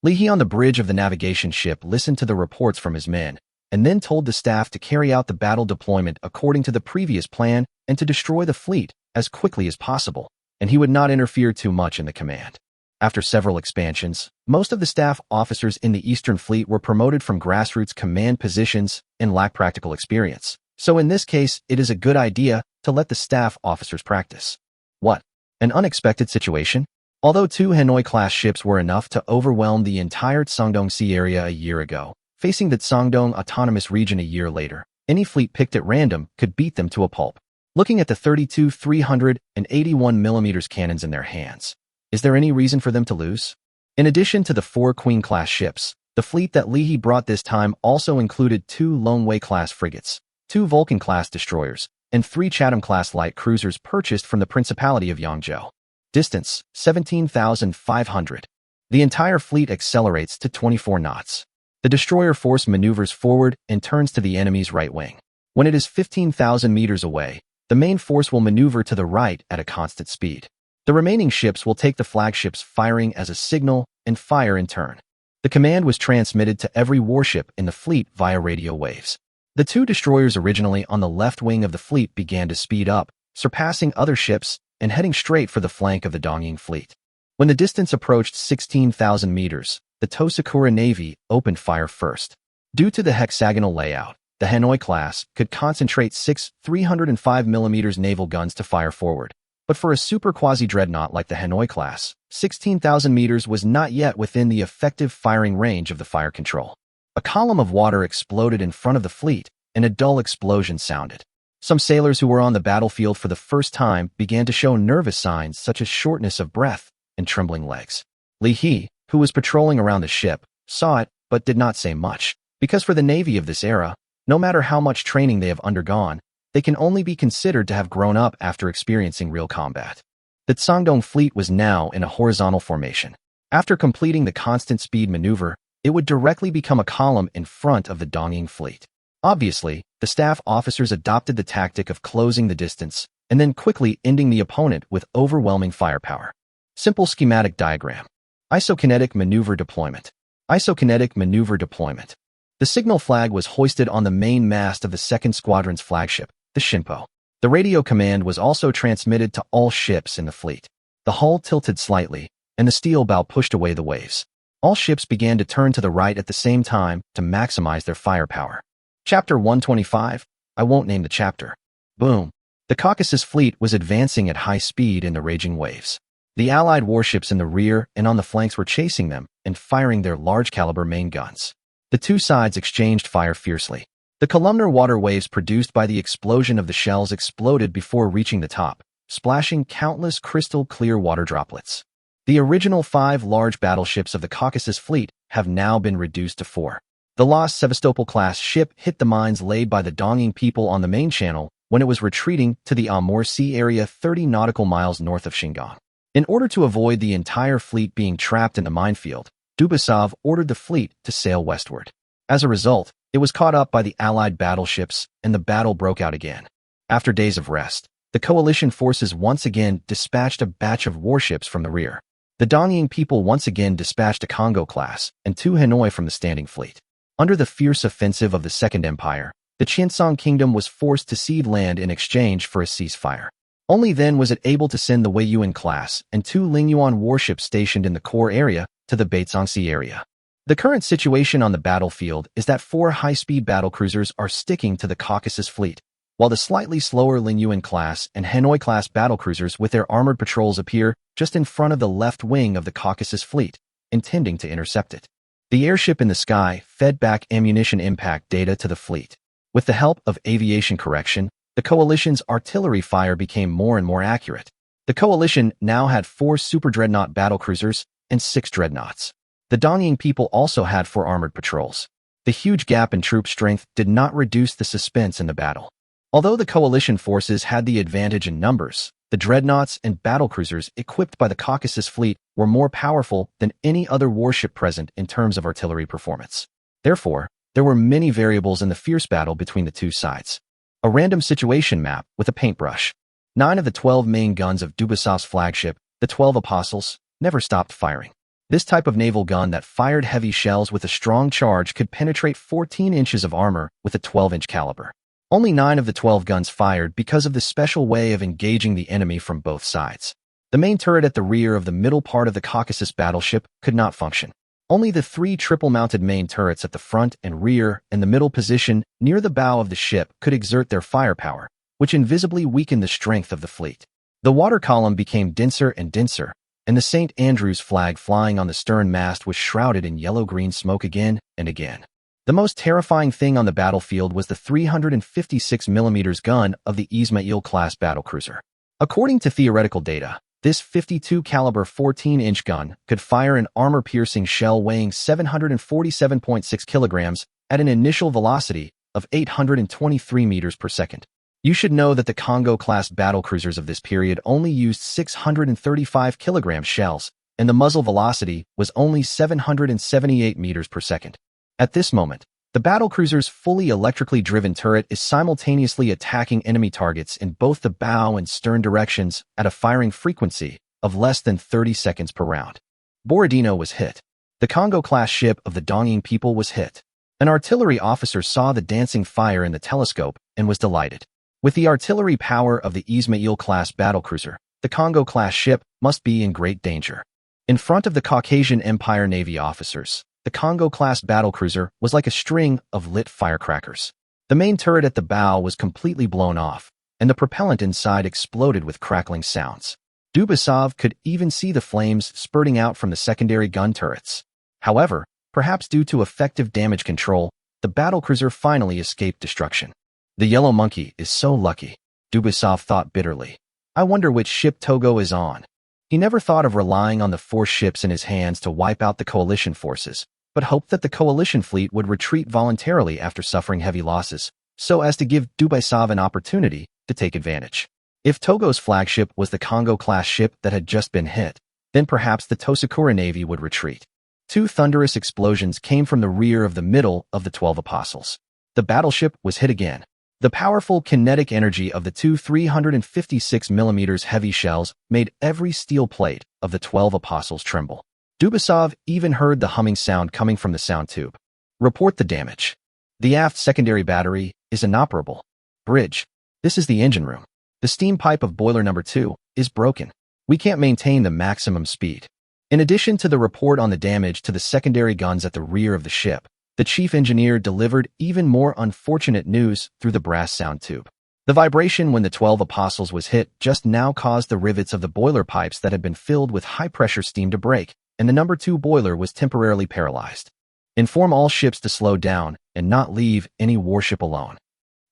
Li He on the bridge of the navigation ship listened to the reports from his men, and then told the staff to carry out the battle deployment according to the previous plan and to destroy the fleet as quickly as possible, and he would not interfere too much in the command. After several expansions, most of the staff officers in the Eastern Fleet were promoted from grassroots command positions and lack practical experience. So in this case, it is a good idea to let the staff officers practice. What? An unexpected situation? Although 2 Hanoi-class ships were enough to overwhelm the entire Tsangdong Sea area a year ago, facing the Tsangdong Autonomous Region a year later, any fleet picked at random could beat them to a pulp. Looking at the 32 381mm cannons in their hands, is there any reason for them to lose? In addition to the 4 Queen-class ships, the fleet that Li He brought this time also included 2 Longwei-class frigates, 2 Vulcan-class destroyers, and 3 Chatham-class light cruisers purchased from the Principality of Yangzhou. Distance, 17,500. The entire fleet accelerates to 24 knots. The destroyer force maneuvers forward and turns to the enemy's right wing. When it is 15,000 meters away, the main force will maneuver to the right at a constant speed. The remaining ships will take the flagships firing as a signal and fire in turn. The command was transmitted to every warship in the fleet via radio waves. The 2 destroyers originally on the left wing of the fleet began to speed up, surpassing other ships and heading straight for the flank of the Dongying fleet. When the distance approached 16,000 meters, the Tosakura Navy opened fire first. Due to the hexagonal layout, the Hanoi class could concentrate 6 305mm naval guns to fire forward. But for a super quasi-dreadnought like the Hanoi class, 16,000 meters was not yet within the effective firing range of the fire control. A column of water exploded in front of the fleet, and a dull explosion sounded. Some sailors who were on the battlefield for the first time began to show nervous signs such as shortness of breath and trembling legs. Li He, who was patrolling around the ship, saw it but did not say much, because for the Navy of this era, no matter how much training they have undergone, they can only be considered to have grown up after experiencing real combat. The Tsangdong fleet was now in a horizontal formation. After completing the constant speed maneuver, it would directly become a column in front of the Dongying fleet. Obviously, the staff officers adopted the tactic of closing the distance and then quickly ending the opponent with overwhelming firepower. Simple schematic diagram. Isokinetic maneuver deployment. Isokinetic maneuver deployment. The signal flag was hoisted on the main mast of the 2nd Squadron's flagship, the Shinpo. The radio command was also transmitted to all ships in the fleet. The hull tilted slightly, and the steel bow pushed away the waves. All ships began to turn to the right at the same time to maximize their firepower. Chapter 125. I won't name the chapter. Boom. The Caucasus fleet was advancing at high speed in the raging waves. The Allied warships in the rear and on the flanks were chasing them and firing their large-caliber main guns. The 2 sides exchanged fire fiercely. The columnar water waves produced by the explosion of the shells exploded before reaching the top, splashing countless crystal-clear water droplets. The original 5 large battleships of the Caucasus fleet have now been reduced to 4. The lost Sevastopol-class ship hit the mines laid by the Dongying people on the main channel when it was retreating to the Amur Sea area 30 nautical miles north of Shingang. In order to avoid the entire fleet being trapped in the minefield, Dubasov ordered the fleet to sail westward. As a result, it was caught up by the Allied battleships and the battle broke out again. After days of rest, the coalition forces once again dispatched a batch of warships from the rear. The Dongying people once again dispatched a Congo class and 2 Hanoi from the standing fleet. Under the fierce offensive of the Second Empire, the Qiancang Kingdom was forced to cede land in exchange for a ceasefire. Only then was it able to send the Weiyuan class and 2 Lingyuan warships stationed in the core area to the Baizangsi area. The current situation on the battlefield is that 4 high-speed battlecruisers are sticking to the Caucasus fleet, while the slightly slower Lingyuan class and Hanoi class battlecruisers with their armored patrols appear just in front of the left wing of the Caucasus fleet, intending to intercept it. The airship in the sky fed back ammunition impact data to the fleet. With the help of aviation correction, the coalition's artillery fire became more and more accurate. The coalition now had 4 super dreadnought battlecruisers and 6 dreadnoughts. The Dongying people also had 4 armored patrols. The huge gap in troop strength did not reduce the suspense in the battle. Although the coalition forces had the advantage in numbers, the dreadnoughts and battlecruisers equipped by the Caucasus fleet were more powerful than any other warship present in terms of artillery performance. Therefore, there were many variables in the fierce battle between the 2 sides. A random situation map with a paintbrush. 9 of the 12 main guns of Dubasov's flagship, the 12 Apostles, never stopped firing. This type of naval gun that fired heavy shells with a strong charge could penetrate 14 inches of armor with a 12-inch caliber. Only 9 of the 12 guns fired because of the special way of engaging the enemy from both sides. The main turret at the rear of the middle part of the Caucasus battleship could not function. Only the 3 triple-mounted main turrets at the front and rear and the middle position near the bow of the ship could exert their firepower, which invisibly weakened the strength of the fleet. The water column became denser and denser, and the St. Andrew's flag flying on the stern mast was shrouded in yellow-green smoke again and again. The most terrifying thing on the battlefield was the 356mm gun of the Ismail-class battlecruiser. According to theoretical data, this 52 caliber 14-inch gun could fire an armor-piercing shell weighing 747.6 kilograms at an initial velocity of 823 meters per second. You should know that the Congo-class battlecruisers of this period only used 635 kilogram shells, and the muzzle velocity was only 778 meters per second. At this moment, the battlecruiser's fully electrically driven turret is simultaneously attacking enemy targets in both the bow and stern directions at a firing frequency of less than 30 seconds per round. Borodino was hit. The Congo-class ship of the Dongying people was hit. An artillery officer saw the dancing fire in the telescope and was delighted. With the artillery power of the Ismail-class battlecruiser, the Congo-class ship must be in great danger. In front of the Qiancang Empire Navy officers, the Congo-class battlecruiser was like a string of lit firecrackers. The main turret at the bow was completely blown off, and the propellant inside exploded with crackling sounds. Dubasov could even see the flames spurting out from the secondary gun turrets. However, perhaps due to effective damage control, the battlecruiser finally escaped destruction. The yellow monkey is so lucky, Dubasov thought bitterly. I wonder which ship Togo is on. He never thought of relying on the 4 ships in his hands to wipe out the coalition forces, but hoped that the coalition fleet would retreat voluntarily after suffering heavy losses, so as to give Dubasov an opportunity to take advantage. If Togo's flagship was the Congo-class ship that had just been hit, then perhaps the Tosakura Navy would retreat. 2 thunderous explosions came from the rear of the middle of the 12 Apostles. The battleship was hit again. The powerful kinetic energy of the 2 356mm heavy shells made every steel plate of the 12 Apostles tremble. Dubasov even heard the humming sound coming from the sound tube. Report the damage. The aft secondary battery is inoperable. Bridge. This is the engine room. The steam pipe of boiler number 2 is broken. We can't maintain the maximum speed. In addition to the report on the damage to the secondary guns at the rear of the ship, the chief engineer delivered even more unfortunate news through the brass sound tube. The vibration when the 12 Apostles was hit just now caused the rivets of the boiler pipes that had been filled with high-pressure steam to break, and the number 2 boiler was temporarily paralyzed. Inform all ships to slow down and not leave any warship alone.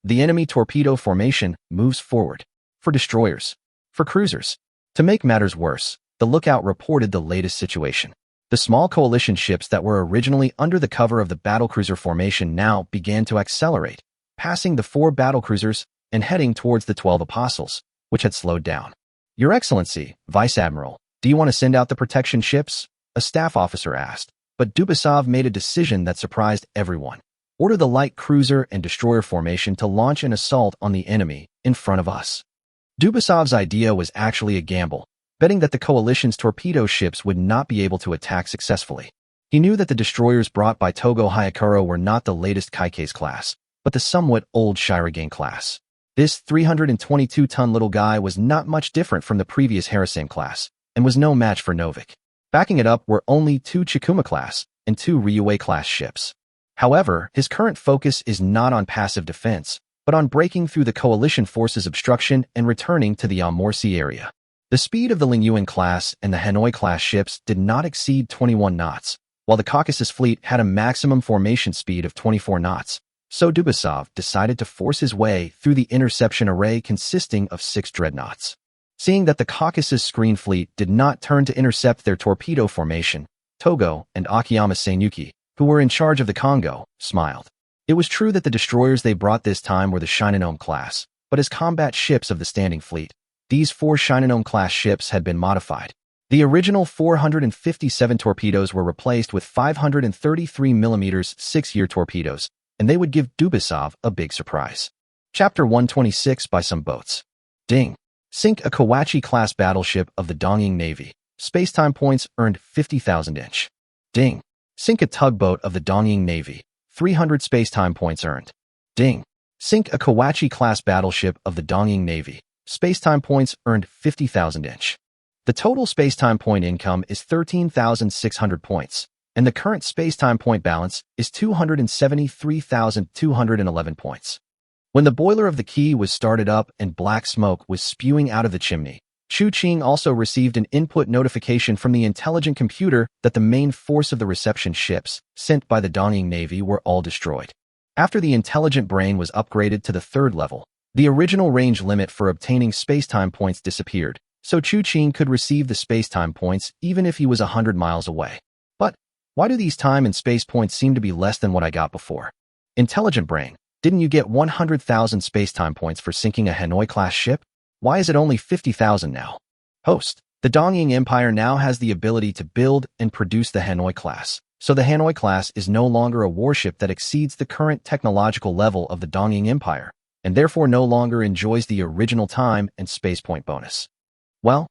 The enemy torpedo formation moves forward. For destroyers. For cruisers. To make matters worse, the lookout reported the latest situation. The small coalition ships that were originally under the cover of the battlecruiser formation now began to accelerate, passing the 4 battlecruisers and heading towards the 12 Apostles, which had slowed down. Your Excellency, Vice Admiral, do you want to send out the protection ships? A staff officer asked, but Dubasov made a decision that surprised everyone. Order the light cruiser and destroyer formation to launch an assault on the enemy in front of us. Dubasov's idea was actually a gamble, betting that the coalition's torpedo ships would not be able to attack successfully. He knew that the destroyers brought by Togo Hyakuro were not the latest Kaikes class, but the somewhat old Shirogane class. This 322-ton little guy was not much different from the previous Harasame class, and was no match for Novik. Backing it up were only 2 Chikuma class and 2 Ryuei class ships. However, his current focus is not on passive defense, but on breaking through the coalition forces' obstruction and returning to the Amorsi area. The speed of the Lingyuan class and the Hanoi class ships did not exceed 21 knots, while the Caucasus fleet had a maximum formation speed of 24 knots, so Dubasov decided to force his way through the interception array consisting of 6 dreadnoughts. Seeing that the Caucasus screen fleet did not turn to intercept their torpedo formation, Togo and Akiyama Seiyuki, who were in charge of the Congo, smiled. It was true that the destroyers they brought this time were the Shinonome class, but as combat ships of the standing fleet, these 4 Shinonome-class ships had been modified. The original 457 torpedoes were replaced with 533mm 6-year torpedoes, and they would give Dubasov a big surprise. Chapter 126 by some boats. Ding. Sink a Kawachi-class battleship of the Dongying Navy. Spacetime points earned 50,000 inch. Ding. Sink a tugboat of the Dongying Navy. 300 spacetime points earned. Ding. Sink a Kawachi-class battleship of the Dongying Navy. Spacetime points earned 50,000 inch. The total spacetime point income is 13,600 points, and the current spacetime point balance is 273,211 points. When the boiler of the quay was started up and black smoke was spewing out of the chimney, Qiancang also received an input notification from the intelligent computer that the main force of the reception ships sent by the Dongying Navy were all destroyed. After the intelligent brain was upgraded to the 3rd level, the original range limit for obtaining spacetime points disappeared, so Qiancang could receive the spacetime points even if he was 100 miles away. But why do these time and space points seem to be less than what I got before? Intelligent brain, didn't you get 100,000 spacetime points for sinking a Hanoi-class ship? Why is it only 50,000 now? Host, the Dongying Empire now has the ability to build and produce the Hanoi class, so the Hanoi class is no longer a warship that exceeds the current technological level of the Dongying Empire, and therefore no longer enjoys the original time and space point bonus. Well,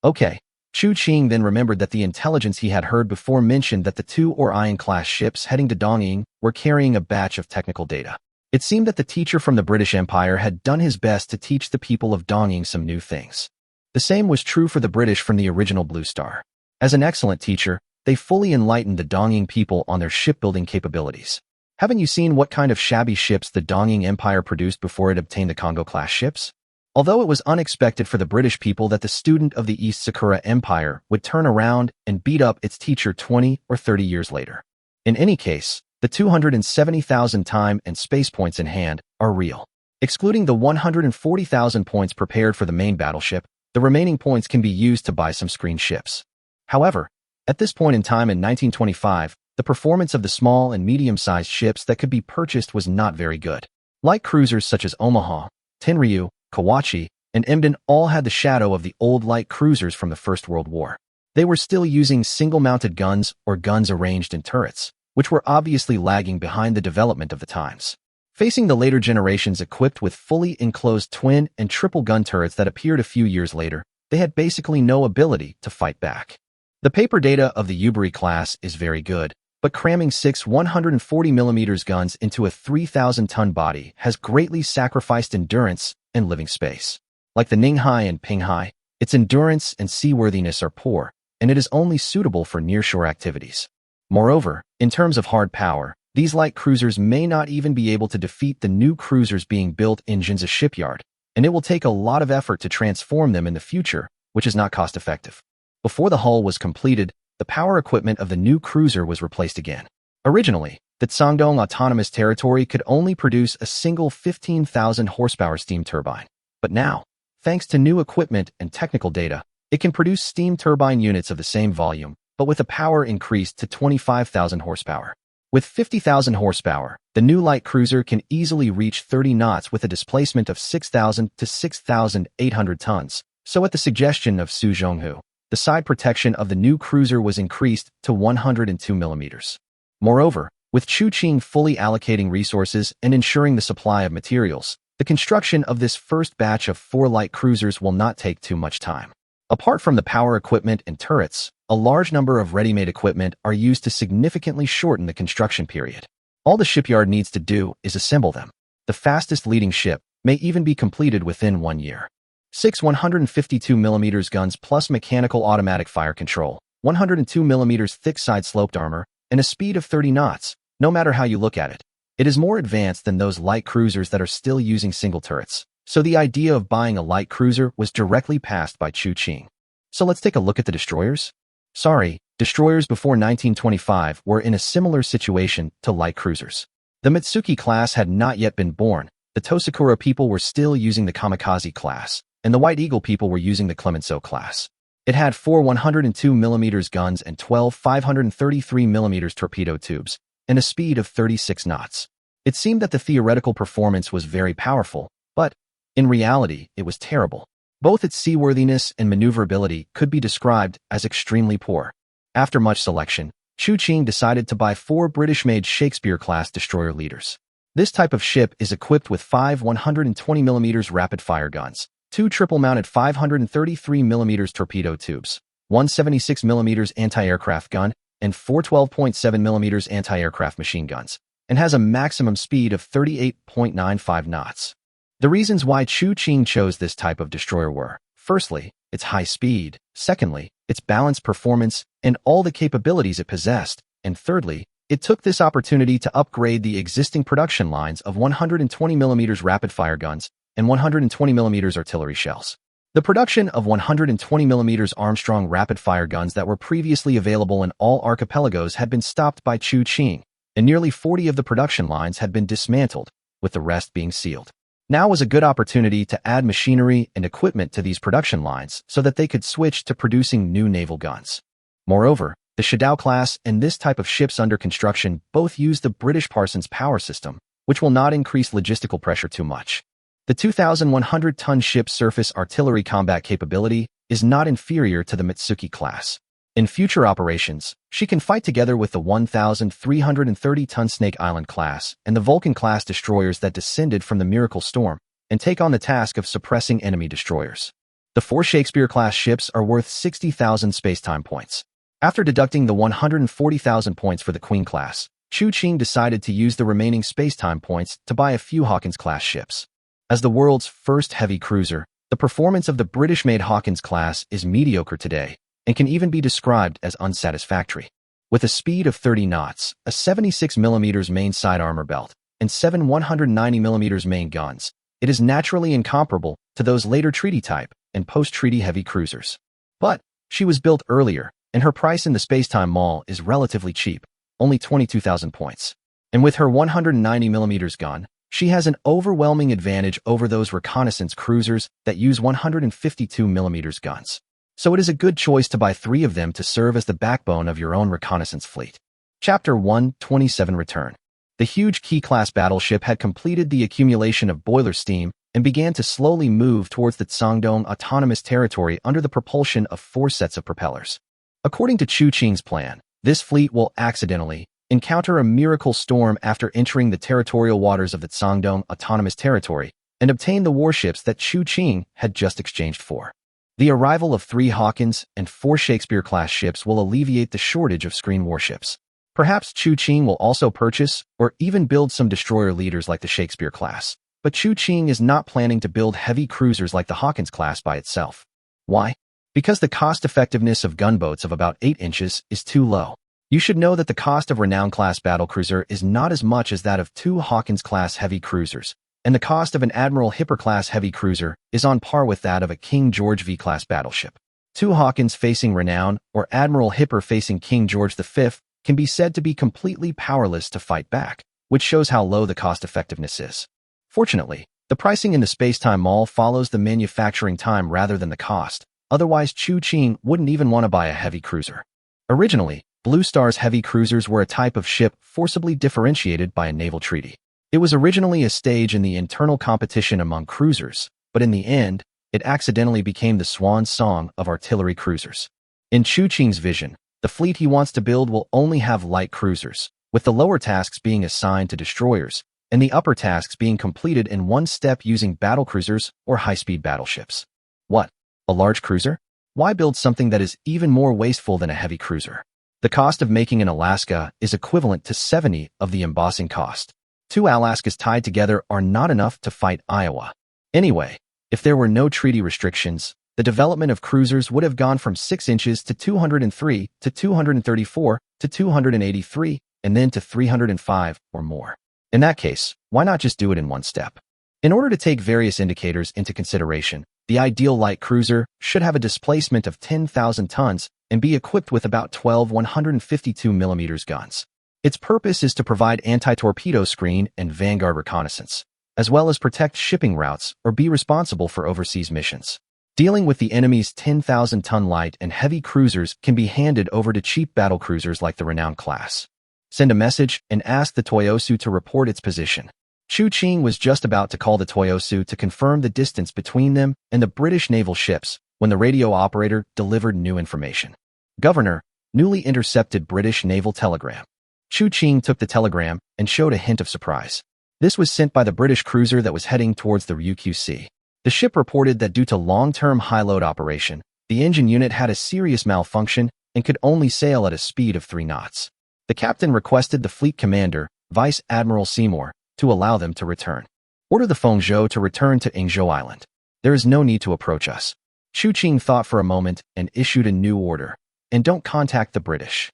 okay. Qiancang then remembered that the intelligence he had heard before mentioned that the 2 Orion-class ships heading to Dongying were carrying a batch of technical data. It seemed that the teacher from the British Empire had done his best to teach the people of Dongying some new things. The same was true for the British from the original Blue Star. As an excellent teacher, they fully enlightened the Dongying people on their shipbuilding capabilities. Haven't you seen what kind of shabby ships the Dongying Empire produced before it obtained the Congo-class ships? Although it was unexpected for the British people that the student of the East Sakura Empire would turn around and beat up its teacher 20 or 30 years later. In any case, the 270,000 time and space points in hand are real. Excluding the 140,000 points prepared for the main battleship, the remaining points can be used to buy some screen ships. However, at this point in time in 1925, the performance of the small and medium-sized ships that could be purchased was not very good. Light cruisers such as Omaha, Tenryu, Kawachi, and Emden all had the shadow of the old light cruisers from the First World War. They were still using single-mounted guns or guns arranged in turrets, which were obviously lagging behind the development of the times. Facing the later generations equipped with fully enclosed twin and triple gun turrets that appeared a few years later, they had basically no ability to fight back. The paper data of the Yubari class is very good, but cramming 6 140mm guns into a 3,000-ton body has greatly sacrificed endurance and living space. Like the Ninghai and Pinghai, its endurance and seaworthiness are poor, and it is only suitable for nearshore activities. Moreover, in terms of hard power, these light cruisers may not even be able to defeat the new cruisers being built in Jinza shipyard, and it will take a lot of effort to transform them in the future, which is not cost-effective. Before the hull was completed, the power equipment of the new cruiser was replaced again. Originally, the Tsangdong Autonomous Territory could only produce a single 15,000 horsepower steam turbine, but now, thanks to new equipment and technical data, it can produce steam turbine units of the same volume, but with a power increased to 25,000 horsepower. With 50,000 horsepower, the new light cruiser can easily reach 30 knots with a displacement of 6,000 to 6,800 tons, so at the suggestion of Su Zhonghu, the side protection of the new cruiser was increased to 102 millimeters. Moreover, with Qiancang fully allocating resources and ensuring the supply of materials, the construction of this first batch of 4 light cruisers will not take too much time. Apart from the power equipment and turrets, a large number of ready-made equipment are used to significantly shorten the construction period. All the shipyard needs to do is assemble them. The fastest leading ship may even be completed within 1 year. 6 152mm guns plus mechanical automatic fire control, 102mm thick side-sloped armor, and a speed of 30 knots, no matter how you look at it. It is more advanced than those light cruisers that are still using single turrets, so the idea of buying a light cruiser was directly passed by Qiancang. So let's take a look at the destroyers. Sorry, destroyers before 1925 were in a similar situation to light cruisers. The Mitsuki class had not yet been born, the Tosakura people were still using the Kamikaze class, and the White Eagle people were using the Clemenceau class. It had 4 102mm guns and 12 533mm torpedo tubes, and a speed of 36 knots. It seemed that the theoretical performance was very powerful, but, in reality, it was terrible. Both its seaworthiness and maneuverability could be described as extremely poor. After much selection, Qiancang decided to buy 4 British-made Shakespeare-class destroyer leaders. This type of ship is equipped with 5 120mm rapid-fire guns, 2 triple-mounted 533mm torpedo tubes, 176mm anti-aircraft gun, and 4 12.7mm anti-aircraft machine guns, and has a maximum speed of 38.95 knots. The reasons why Qiancang chose this type of destroyer were, firstly, its high speed, secondly, its balanced performance and all the capabilities it possessed, and thirdly, it took this opportunity to upgrade the existing production lines of 120mm rapid-fire guns and 120mm artillery shells. The production of 120mm Armstrong rapid-fire guns that were previously available in all archipelagos had been stopped by Qiancang, and nearly 40 of the production lines had been dismantled, with the rest being sealed. Now was a good opportunity to add machinery and equipment to these production lines so that they could switch to producing new naval guns. Moreover, the Shidao class and this type of ships under construction both use the British Parsons power system, which will not increase logistical pressure too much. The 2,100-ton ship's surface artillery combat capability is not inferior to the Mitsuki class. In future operations, she can fight together with the 1,330-ton Snake Island class and the Vulcan-class destroyers that descended from the Miracle Storm and take on the task of suppressing enemy destroyers. The 4 Shakespeare-class ships are worth 60,000 spacetime points. After deducting the 140,000 points for the Queen class, Qiancang decided to use the remaining spacetime points to buy a few Hawkins-class ships. As the world's first heavy cruiser, the performance of the British-made Hawkins class is mediocre today, and can even be described as unsatisfactory. With a speed of 30 knots, a 76mm main side armor belt, and 7 190mm main guns, it is naturally incomparable to those later treaty-type and post-treaty heavy cruisers. But she was built earlier, and her price in the Spacetime Mall is relatively cheap, only 22,000 points. And with her 190mm gun, she has an overwhelming advantage over those reconnaissance cruisers that use 152mm guns. So it is a good choice to buy 3 of them to serve as the backbone of your own reconnaissance fleet. Chapter 127 Return. The huge Qi-class battleship had completed the accumulation of boiler steam and began to slowly move towards the Tsangdong Autonomous Territory under the propulsion of 4 sets of propellers. According to Qiancang's plan, this fleet will accidentally encounter a miracle storm after entering the territorial waters of the Tsangdong Autonomous Territory and obtain the warships that Qiancang had just exchanged for. The arrival of 3 Hawkins and 4 Shakespeare-class ships will alleviate the shortage of screen warships. Perhaps Qiancang will also purchase or even build some destroyer leaders like the Shakespeare class, but Qiancang is not planning to build heavy cruisers like the Hawkins class by itself. Why? Because the cost-effectiveness of gunboats of about 8 inches is too low. You should know that the cost of Renown-class battlecruiser is not as much as that of 2 Hawkins-class heavy cruisers, and the cost of an Admiral Hipper-class heavy cruiser is on par with that of a King George V-class battleship. 2 Hawkins facing Renown or Admiral Hipper facing King George V can be said to be completely powerless to fight back, which shows how low the cost-effectiveness is. Fortunately, the pricing in the Spacetime Mall follows the manufacturing time rather than the cost, otherwise Qiancang wouldn't even want to buy a heavy cruiser. Originally, Blue Star's heavy cruisers were a type of ship forcibly differentiated by a naval treaty. It was originally a stage in the internal competition among cruisers, but in the end, it accidentally became the swan song of artillery cruisers. In Qiancang's vision, the fleet he wants to build will only have light cruisers, with the lower tasks being assigned to destroyers, and the upper tasks being completed in one step using battlecruisers or high-speed battleships. What? A large cruiser? Why build something that is even more wasteful than a heavy cruiser? The cost of making an Alaska is equivalent to 70 of the embossing cost. 2 Alaskas tied together are not enough to fight Iowa. Anyway, if there were no treaty restrictions, the development of cruisers would have gone from 6 inches to 203 to 234 to 283 and then to 305 or more. In that case, why not just do it in one step? In order to take various indicators into consideration, the ideal light cruiser should have a displacement of 10,000 tons and be equipped with about 12 152mm guns. Its purpose is to provide anti-torpedo screen and vanguard reconnaissance, as well as protect shipping routes or be responsible for overseas missions. Dealing with the enemy's 10,000-ton light and heavy cruisers can be handed over to cheap battlecruisers like the Renown class. Send a message and ask the Toyosu to report its position. Qiancang was just about to call the Toyosu to confirm the distance between them and the British naval ships when the radio operator delivered new information. Governor, newly intercepted British naval telegram. Qiancang took the telegram and showed a hint of surprise. This was sent by the British cruiser that was heading towards the Ryukyu Sea. The ship reported that due to long-term high-load operation, the engine unit had a serious malfunction and could only sail at a speed of 3 knots. The captain requested the fleet commander, Vice Admiral Seymour, to allow them to return. Order the Fengzhou to return to Yingzhou Island. There is no need to approach us. Qiancang thought for a moment and issued a new order. And don't contact the British.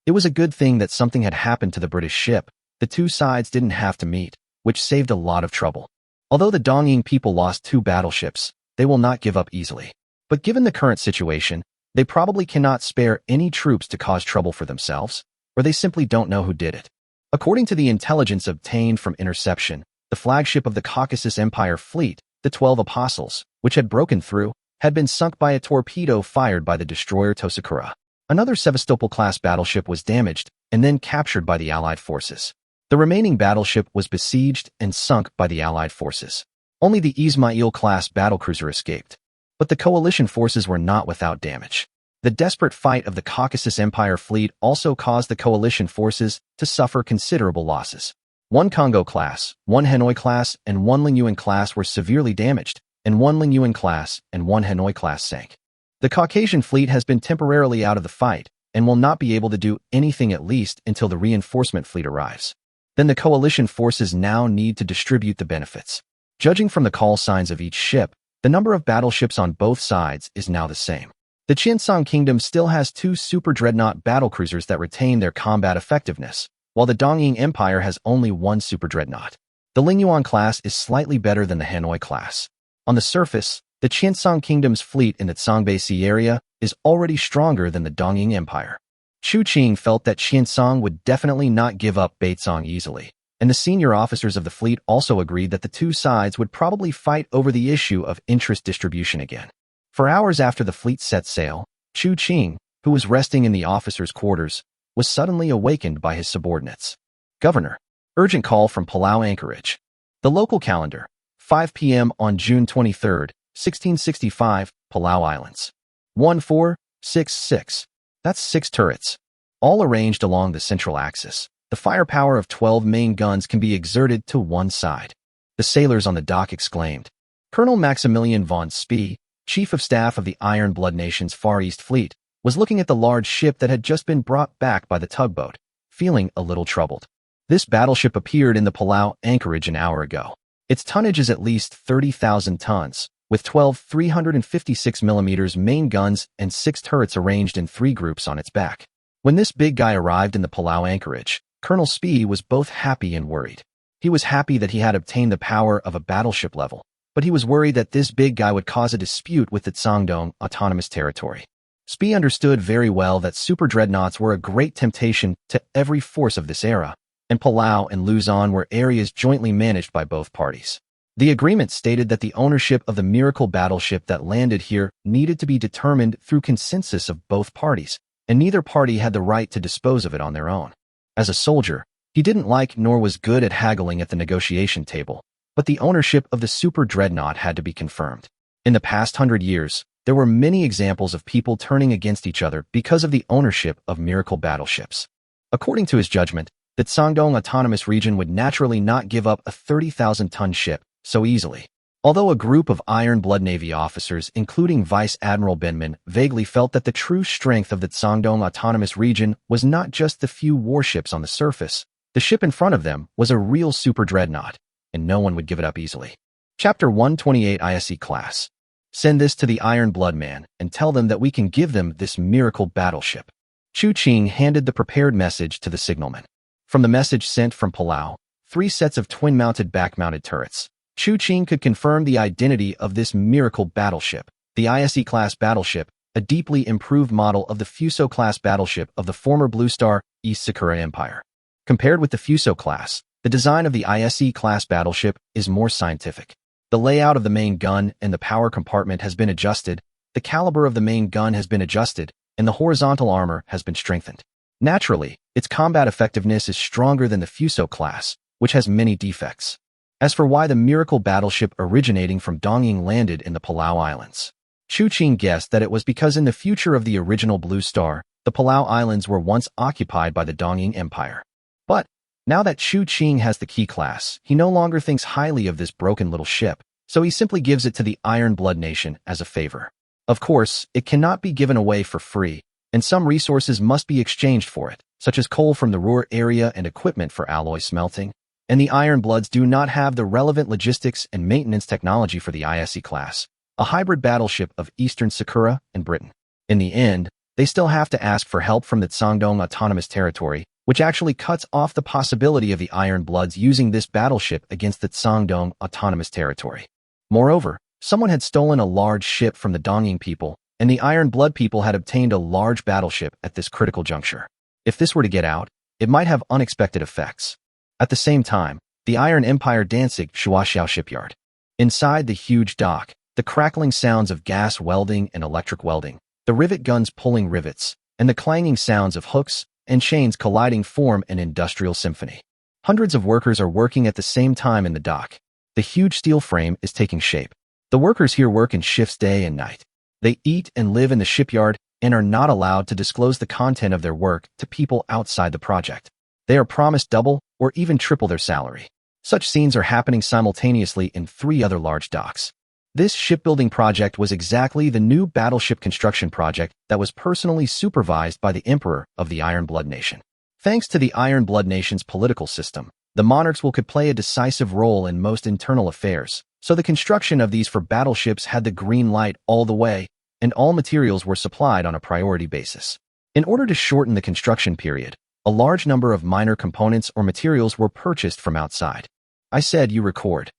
It was a good thing that something had happened to the British ship. The two sides didn't have to meet, which saved a lot of trouble. Although the Dongying people lost 2 battleships, they will not give up easily. But given the current situation, they probably cannot spare any troops to cause trouble for themselves, or they simply don't know who did it. According to the intelligence obtained from interception, the flagship of the Caucasus Empire fleet, the 12 Apostles, which had broken through, had been sunk by a torpedo fired by the destroyer Tosakura. Another Sevastopol-class battleship was damaged and then captured by the Allied forces. The remaining battleship was besieged and sunk by the Allied forces. Only the Ismail-class battlecruiser escaped. But the coalition forces were not without damage. The desperate fight of the Caucasus Empire fleet also caused the coalition forces to suffer considerable losses. 1 Congo-class, 1 Hanoi-class, and 1 Lingyuan-class were severely damaged, and 1 Lingyuan-class and 1 Hanoi-class sank. The Caucasian fleet has been temporarily out of the fight and will not be able to do anything at least until the reinforcement fleet arrives. Then the coalition forces now need to distribute the benefits. Judging from the call signs of each ship, the number of battleships on both sides is now the same. The Qiancang Kingdom still has 2 super dreadnought battlecruisers that retain their combat effectiveness, while the Dongying Empire has only 1 super dreadnought. The Lingyuan class is slightly better than the Hanoi class. On the surface, the Qiancang Kingdom's fleet in the Zhongbei Sea area is already stronger than the Dongying Empire. Qiancang felt that Qiancang would definitely not give up Baizhong easily, and the senior officers of the fleet also agreed that the two sides would probably fight over the issue of interest distribution again. For hours after the fleet set sail, Qiancang, who was resting in the officers' quarters, was suddenly awakened by his subordinates. Governor, urgent call from Palau anchorage. The local calendar, 5 p.m. on June 23, 1665, Palau Islands. 1466. That's 6 turrets, all arranged along the central axis. The firepower of 12 main guns can be exerted to one side. The sailors on the dock exclaimed. Colonel Maximilian von Spee, chief of staff of the Iron Blood Nation's Far East Fleet, was looking at the large ship that had just been brought back by the tugboat, feeling a little troubled. This battleship appeared in the Palau anchorage an hour ago. Its tonnage is at least 30,000 tons, with 12 356mm main guns and 6 turrets arranged in 3 groups on its back. When this big guy arrived in the Palau anchorage, Colonel Spee was both happy and worried. He was happy that he had obtained the power of a battleship level, but he was worried that this big guy would cause a dispute with the Zhangdong Autonomous Territory. Spee understood very well that super dreadnoughts were a great temptation to every force of this era, and Palau and Luzon were areas jointly managed by both parties. The agreement stated that the ownership of the miracle battleship that landed here needed to be determined through consensus of both parties, and neither party had the right to dispose of it on their own. As a soldier, he didn't like nor was good at haggling at the negotiation table, but the ownership of the super dreadnought had to be confirmed. In the past 100 years, there were many examples of people turning against each other because of the ownership of miracle battleships. According to his judgment, the Zhangdong Autonomous Region would naturally not give up a 30,000-ton ship so easily. Although a group of Iron Blood Navy officers, including Vice Admiral Benman, vaguely felt that the true strength of the Zhangdong Autonomous Region was not just the few warships on the surface, the ship in front of them was a real super dreadnought, and no one would give it up easily. Chapter 128 ISE Class. Send this to the Iron Blood Man and tell them that we can give them this miracle battleship. Qiancang handed the prepared message to the signalman. From the message sent from Palau, 3 sets of twin-mounted back-mounted turrets, Qiancang could confirm the identity of this miracle battleship, the ISE-class battleship, a deeply improved model of the Fuso-class battleship of the former Blue Star East Sakura Empire. Compared with the Fuso class, the design of the ISE-class battleship is more scientific. The layout of the main gun and the power compartment has been adjusted, the caliber of the main gun has been adjusted, and the horizontal armor has been strengthened. Naturally, its combat effectiveness is stronger than the Fuso class, which has many defects. As for why the miracle battleship originating from Dongying landed in the Palau Islands, Qiancang guessed that it was because in the future of the original Blue Star, the Palau Islands were once occupied by the Dongying Empire. But, now that Qiancang has the key class, he no longer thinks highly of this broken little ship, so he simply gives it to the Iron Blood Nation as a favor. Of course, it cannot be given away for free, and some resources must be exchanged for it, such as coal from the Ruhr area and equipment for alloy smelting. And the Iron Bloods do not have the relevant logistics and maintenance technology for the ISE class, a hybrid battleship of Eastern Sakura and Britain. In the end, they still have to ask for help from the Qiancang Autonomous Territory, which actually cuts off the possibility of the Iron Bloods using this battleship against the Qiancang Autonomous Territory. Moreover, someone had stolen a large ship from the Dongying people, and the Iron Blood people had obtained a large battleship at this critical juncture. If this were to get out, it might have unexpected effects. At the same time, the Iron Empire Danzig Shuaxiao shipyard. Inside the huge dock, the crackling sounds of gas welding and electric welding, the rivet guns pulling rivets, and the clanging sounds of hooks and chains colliding form an industrial symphony. Hundreds of workers are working at the same time in the dock. The huge steel frame is taking shape. The workers here work in shifts day and night. They eat and live in the shipyard and are not allowed to disclose the content of their work to people outside the project. They are promised double or even triple their salary. Such scenes are happening simultaneously in 3 other large docks. This shipbuilding project was exactly the new battleship construction project that was personally supervised by the Emperor of the Iron Blood Nation. Thanks to the Iron Blood Nation's political system, the monarchs could play a decisive role in most internal affairs, so the construction of these for battleships had the green light all the way, and all materials were supplied on a priority basis. In order to shorten the construction period, a large number of minor components or materials were purchased from outside. I said you record.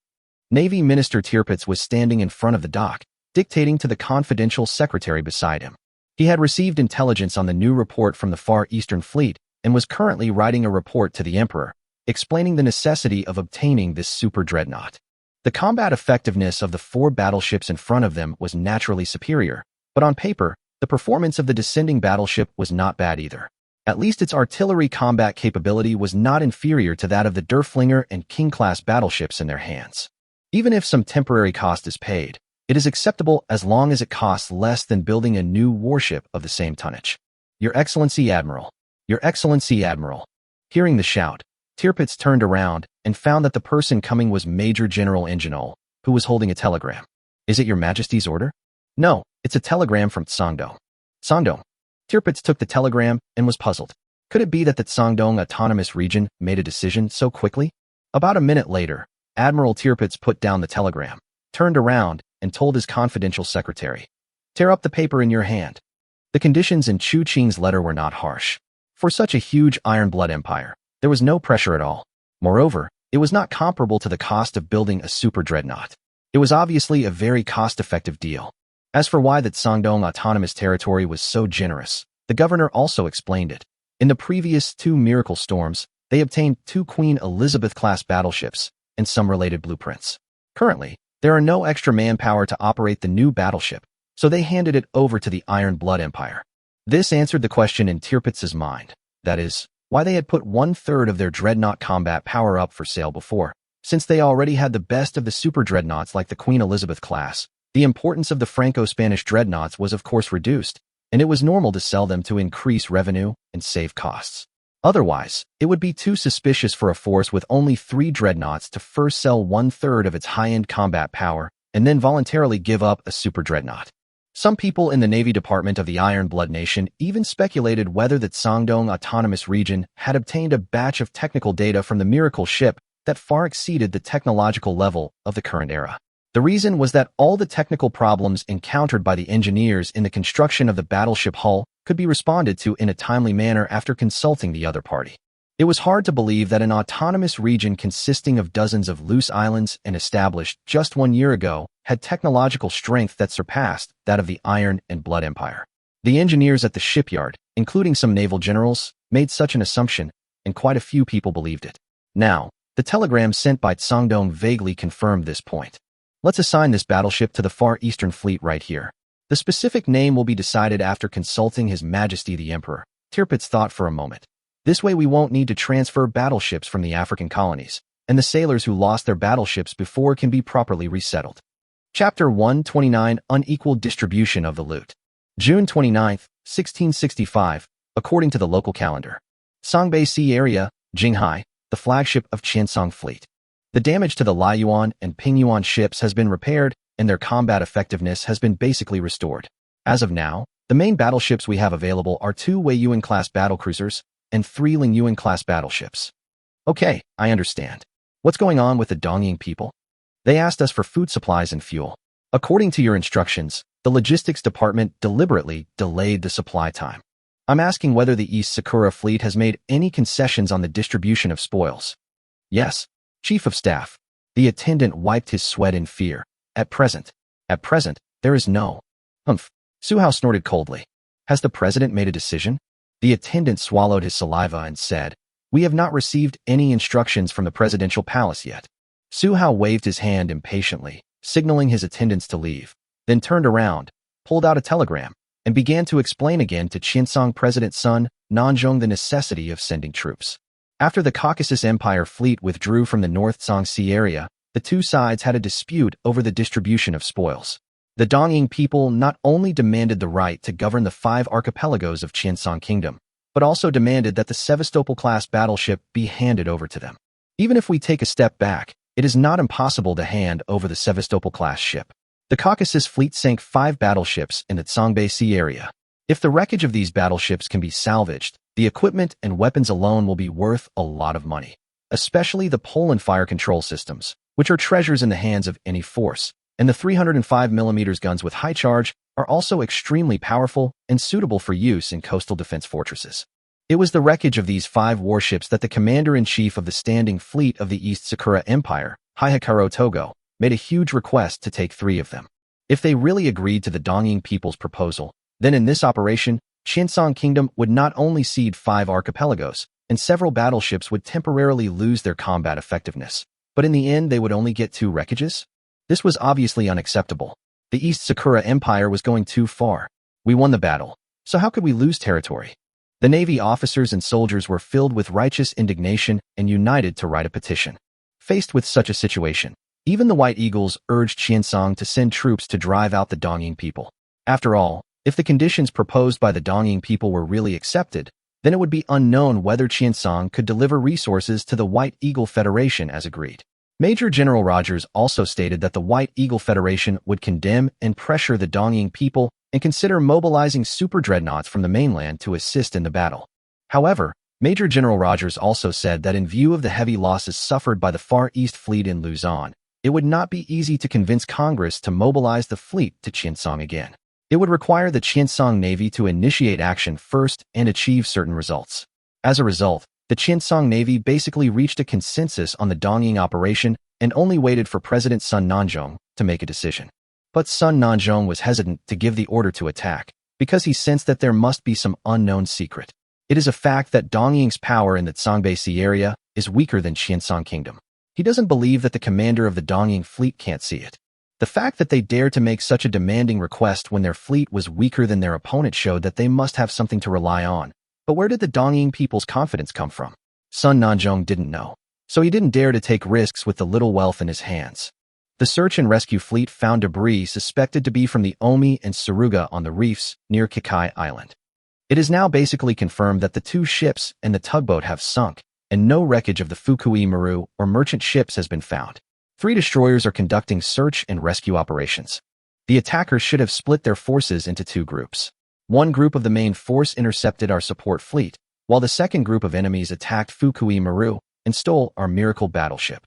Navy Minister Tirpitz was standing in front of the dock, dictating to the confidential secretary beside him. He had received intelligence on the new report from the Far Eastern Fleet and was currently writing a report to the Emperor, explaining the necessity of obtaining this super dreadnought. The combat effectiveness of the 4 battleships in front of them was naturally superior, but on paper, the performance of the descending battleship was not bad either. At least its artillery combat capability was not inferior to that of the Derflinger and King-class battleships in their hands. Even if some temporary cost is paid, it is acceptable as long as it costs less than building a new warship of the same tonnage. Your Excellency Admiral. Your Excellency Admiral. Hearing the shout, Tirpitz turned around and found that the person coming was Major General Ingenol, who was holding a telegram. Is it Your Majesty's order? No, it's a telegram from Qiancang. Qiancang. Tirpitz took the telegram and was puzzled. Could it be that the Qiancang Autonomous Region made a decision so quickly? About a minute later, Admiral Tirpitz put down the telegram, turned around, and told his confidential secretary, "Tear up the paper in your hand." The conditions in Chu Qing's letter were not harsh. For such a huge Iron Blood empire, there was no pressure at all. Moreover, it was not comparable to the cost of building a super dreadnought. It was obviously a very cost-effective deal. As for why the Qiancang Autonomous Territory was so generous, the governor also explained it. In the previous 2 miracle storms, they obtained 2 Queen Elizabeth-class battleships and some related blueprints. Currently, there are no extra manpower to operate the new battleship, so they handed it over to the Iron Blood Empire. This answered the question in Tirpitz's mind, that is, why they had put 1/3 of their dreadnought combat power up for sale before. Since they already had the best of the super dreadnoughts like the Queen Elizabeth class, the importance of the Franco-Spanish dreadnoughts was of course reduced, and it was normal to sell them to increase revenue and save costs. Otherwise, it would be too suspicious for a force with only 3 dreadnoughts to first sell 1/3 of its high-end combat power and then voluntarily give up a super dreadnought. Some people in the Navy Department of the Iron Blood Nation even speculated whether the Qiancang Autonomous Region had obtained a batch of technical data from the miracle ship that far exceeded the technological level of the current era. The reason was that all the technical problems encountered by the engineers in the construction of the battleship hull could be responded to in a timely manner after consulting the other party. It was hard to believe that an autonomous region consisting of dozens of loose islands and established just 1 year ago had technological strength that surpassed that of the Iron and Blood Empire. The engineers at the shipyard, including some naval generals, made such an assumption, and quite a few people believed it. Now, the telegram sent by Qiancang vaguely confirmed this point. Let's assign this battleship to the Far Eastern Fleet right here. The specific name will be decided after consulting His Majesty the Emperor. Tirpitz thought for a moment. This way we won't need to transfer battleships from the African colonies, and the sailors who lost their battleships before can be properly resettled. Chapter 129 Unequal Distribution of the Loot. June 29, 1665, according to the local calendar. Songbei Sea Area, Jinghai, the flagship of Qiancang Fleet. The damage to the Liuyuan and Pingyuan ships has been repaired, and their combat effectiveness has been basically restored. As of now, the main battleships we have available are 2 Weiyuan-class battlecruisers and 3 Lingyuan-class battleships. Okay, I understand. What's going on with the Dongying people? They asked us for food supplies and fuel. According to your instructions, the logistics department deliberately delayed the supply time. I'm asking whether the East Sakura fleet has made any concessions on the distribution of spoils. Yes, Chief of Staff. The attendant wiped his sweat in fear. At present, there is no. Humph. Suhao snorted coldly. Has the president made a decision? The attendant swallowed his saliva and said, We have not received any instructions from the presidential palace yet. Suhao waved his hand impatiently, signaling his attendants to leave, then turned around, pulled out a telegram, and began to explain again to Qiancang President Sun Nanzhong the necessity of sending troops. After the Caucasus Empire fleet withdrew from the North Song Sea area, the two sides had a dispute over the distribution of spoils. The Dongying people not only demanded the right to govern the 5 archipelagos of Qiancang Kingdom, but also demanded that the Sevastopol-class battleship be handed over to them. Even if we take a step back, it is not impossible to hand over the Sevastopol-class ship. The Caucasus fleet sank 5 battleships in the Tsongbei Sea area. If the wreckage of these battleships can be salvaged, the equipment and weapons alone will be worth a lot of money, especially the Poland fire control systems, which are treasures in the hands of any force, and the 305mm guns with high charge are also extremely powerful and suitable for use in coastal defense fortresses. It was the wreckage of these 5 warships that the commander-in-chief of the standing fleet of the East Sakura Empire, Hihikaro Togo, made a huge request to take 3 of them. If they really agreed to the Dongying people's proposal, then in this operation, Qiancang Kingdom would not only cede 5 archipelagos, and several battleships would temporarily lose their combat effectiveness, but in the end they would only get 2 wreckages? This was obviously unacceptable. The East Sakura Empire was going too far. We won the battle, so how could we lose territory? The Navy officers and soldiers were filled with righteous indignation and united to write a petition. Faced with such a situation, even the White Eagles urged Qiancang to send troops to drive out the Dongying people. After all, if the conditions proposed by the Dongying people were really accepted, then it would be unknown whether Qiancang could deliver resources to the White Eagle Federation as agreed. Major General Rogers also stated that the White Eagle Federation would condemn and pressure the Dongying people and consider mobilizing super dreadnoughts from the mainland to assist in the battle. However, Major General Rogers also said that in view of the heavy losses suffered by the Far East Fleet in Luzon, it would not be easy to convince Congress to mobilize the fleet to Qiancang again. It would require the Qiancang Navy to initiate action first and achieve certain results. As a result, the Qiancang Navy basically reached a consensus on the Dongying operation and only waited for President Sun Nanzhong to make a decision. But Sun Nanzhong was hesitant to give the order to attack because he sensed that there must be some unknown secret. It is a fact that Dongying's power in the Tsongbei Sea area is weaker than Qiancang Kingdom. He doesn't believe that the commander of the Dongying fleet can't see it. The fact that they dared to make such a demanding request when their fleet was weaker than their opponent showed that they must have something to rely on. But where did the Dongying people's confidence come from? Sun Nanzhong didn't know, so he didn't dare to take risks with the little wealth in his hands. The search and rescue fleet found debris suspected to be from the Omi and Suruga on the reefs near Taixi Island. It is now basically confirmed that the 2 ships and the tugboat have sunk, and no wreckage of the Fukui Maru or merchant ships has been found. 3 destroyers are conducting search and rescue operations. The attackers should have split their forces into 2 groups. One group of the main force intercepted our support fleet, while the second group of enemies attacked Fukui Maru and stole our miracle battleship.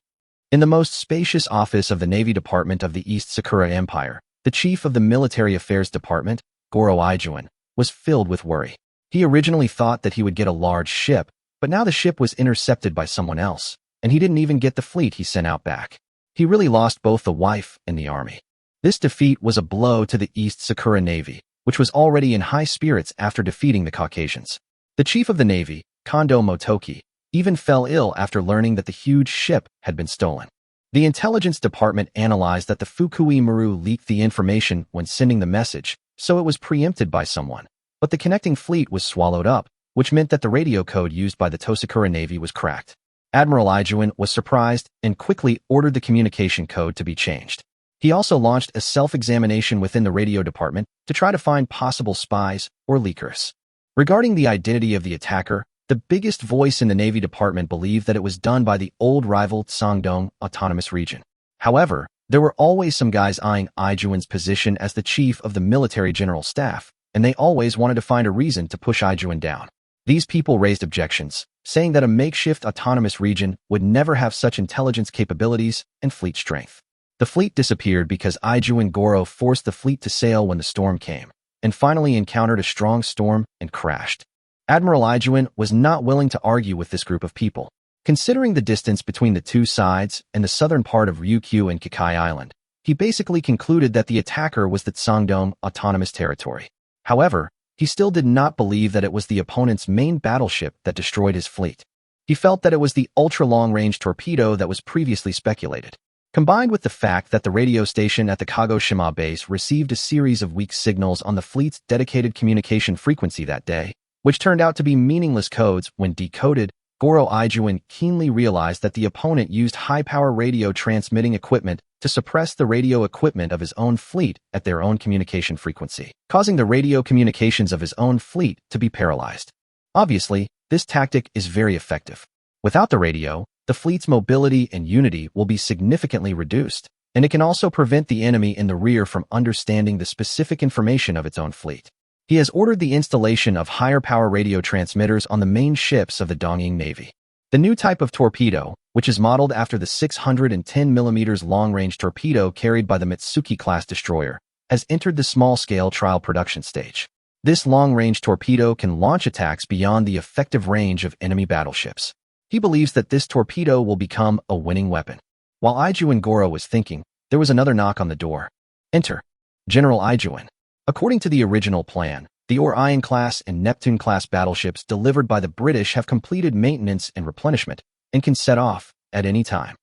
In the most spacious office of the Navy Department of the East Sakura Empire, the chief of the Military Affairs Department, Goro Ijuan, was filled with worry. He originally thought that he would get a large ship, but now the ship was intercepted by someone else, and he didn't even get the fleet he sent out back. He really lost both the wife and the army. This defeat was a blow to the East Sakura Navy, which was already in high spirits after defeating the Caucasians. The chief of the Navy, Kondo Motoki, even fell ill after learning that the huge ship had been stolen. The intelligence department analyzed that the Fukui Maru leaked the information when sending the message, so it was preempted by someone. But the connecting fleet was swallowed up, which meant that the radio code used by the Tosakura Navy was cracked. Admiral Ijuan was surprised and quickly ordered the communication code to be changed. He also launched a self-examination within the radio department to try to find possible spies or leakers. Regarding the identity of the attacker, The biggest voice in the Navy Department believed that it was done by the old rival Sangdong Autonomous Region. However, there were always some guys eyeing Ijuan's position as the chief of the military general staff, and they always wanted to find a reason to push Ijuan down. These people raised objections, saying that a makeshift autonomous region would never have such intelligence capabilities and fleet strength. The fleet disappeared because Ijuan Goro forced the fleet to sail when the storm came, and finally encountered a strong storm and crashed. Admiral Ijuan was not willing to argue with this group of people. Considering the distance between the two sides and the southern part of Ryukyu and Taixi Island, he basically concluded that the attacker was the Sangdong Autonomous Territory. However, he still did not believe that it was the opponent's main battleship that destroyed his fleet. He felt that it was the ultra-long-range torpedo that was previously speculated. Combined with the fact that the radio station at the Kagoshima base received a series of weak signals on the fleet's dedicated communication frequency that day, which turned out to be meaningless codes when decoded, Goro Ijuan keenly realized that the opponent used high-power radio transmitting equipment to suppress the radio equipment of his own fleet at their own communication frequency, causing the radio communications of his own fleet to be paralyzed. Obviously, this tactic is very effective. Without the radio, the fleet's mobility and unity will be significantly reduced, and it can also prevent the enemy in the rear from understanding the specific information of its own fleet. He has ordered the installation of higher-power radio transmitters on the main ships of the Dongying Navy. The new type of torpedo, which is modeled after the 610mm long-range torpedo carried by the Mitsuki-class destroyer, has entered the small-scale trial production stage. This long-range torpedo can launch attacks beyond the effective range of enemy battleships. He believes that this torpedo will become a winning weapon. While Ijuan Goro was thinking, there was another knock on the door. Enter. General Ijuan. According to the original plan, the Orion-class and Neptune-class battleships delivered by the British have completed maintenance and replenishment and can set off at any time.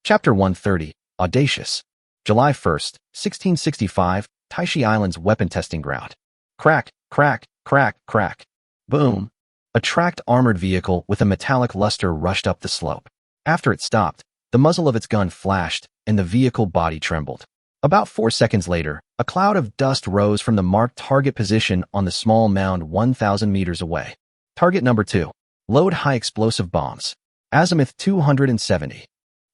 Chapter 130, Audacious. July 1st, 1665, Taixi Islands weapon testing ground. Crack, crack, crack, crack. Boom. A tracked armored vehicle with a metallic luster rushed up the slope. After it stopped, the muzzle of its gun flashed and the vehicle body trembled. About 4 seconds later, a cloud of dust rose from the marked target position on the small mound 1,000 meters away. Target number 2. Load high explosive bombs. Azimuth 270.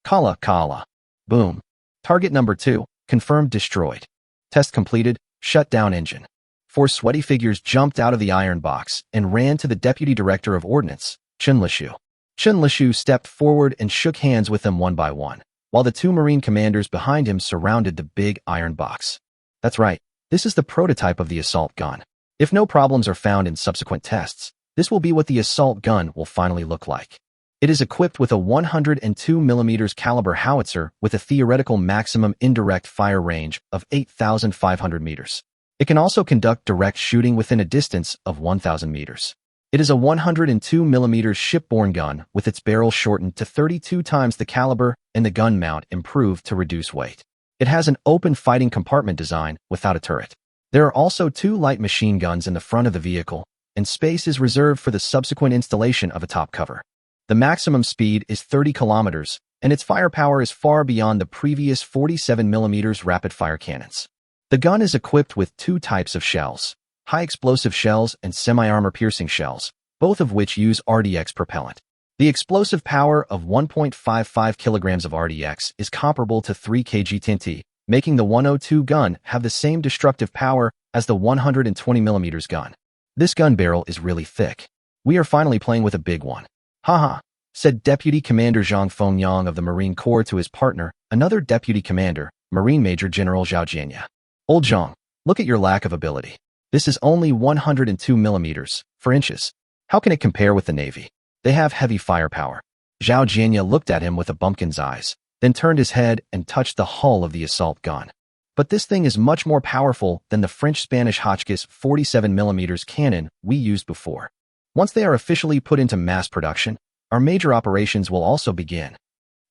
Kala, Kala. Boom. Target number 2. Confirmed destroyed. Test completed. Shut down engine. 4 sweaty figures jumped out of the iron box and ran to the Deputy Director of Ordnance, Chen Lishu. Chen Lishu stepped forward and shook hands with them one by one, while the 2 Marine commanders behind him surrounded the big iron box. That's right, this is the prototype of the assault gun. If no problems are found in subsequent tests, this will be what the assault gun will finally look like. It is equipped with a 102mm caliber howitzer with a theoretical maximum indirect fire range of 8,500 meters. It can also conduct direct shooting within a distance of 1,000 meters. It is a 102mm shipborne gun with its barrel shortened to 32 times the caliber and the gun mount improved to reduce weight. It has an open fighting compartment design without a turret. There are also 2 light machine guns in the front of the vehicle, and space is reserved for the subsequent installation of a top cover. The maximum speed is 30 kilometers, and its firepower is far beyond the previous 47mm rapid-fire cannons. The gun is equipped with 2 types of shells, high-explosive shells and semi-armor-piercing shells, both of which use RDX propellant. The explosive power of 1.55 kilograms of RDX is comparable to 3 kg TNT, making the 102 gun have the same destructive power as the 120mm gun. This gun barrel is really thick. We are finally playing with a big one. Haha, said Deputy Commander Zhang Fengyang of the Marine Corps to his partner, another Deputy Commander, Marine Major General Zhao Jianya. Old Zhang, look at your lack of ability. This is only 102mm, 4 inches. How can it compare with the Navy? They have heavy firepower. Zhao Jianya looked at him with a bumpkin's eyes, then turned his head and touched the hull of the assault gun. But this thing is much more powerful than the French-Spanish Hotchkiss 47mm cannon we used before. Once they are officially put into mass production, our major operations will also begin.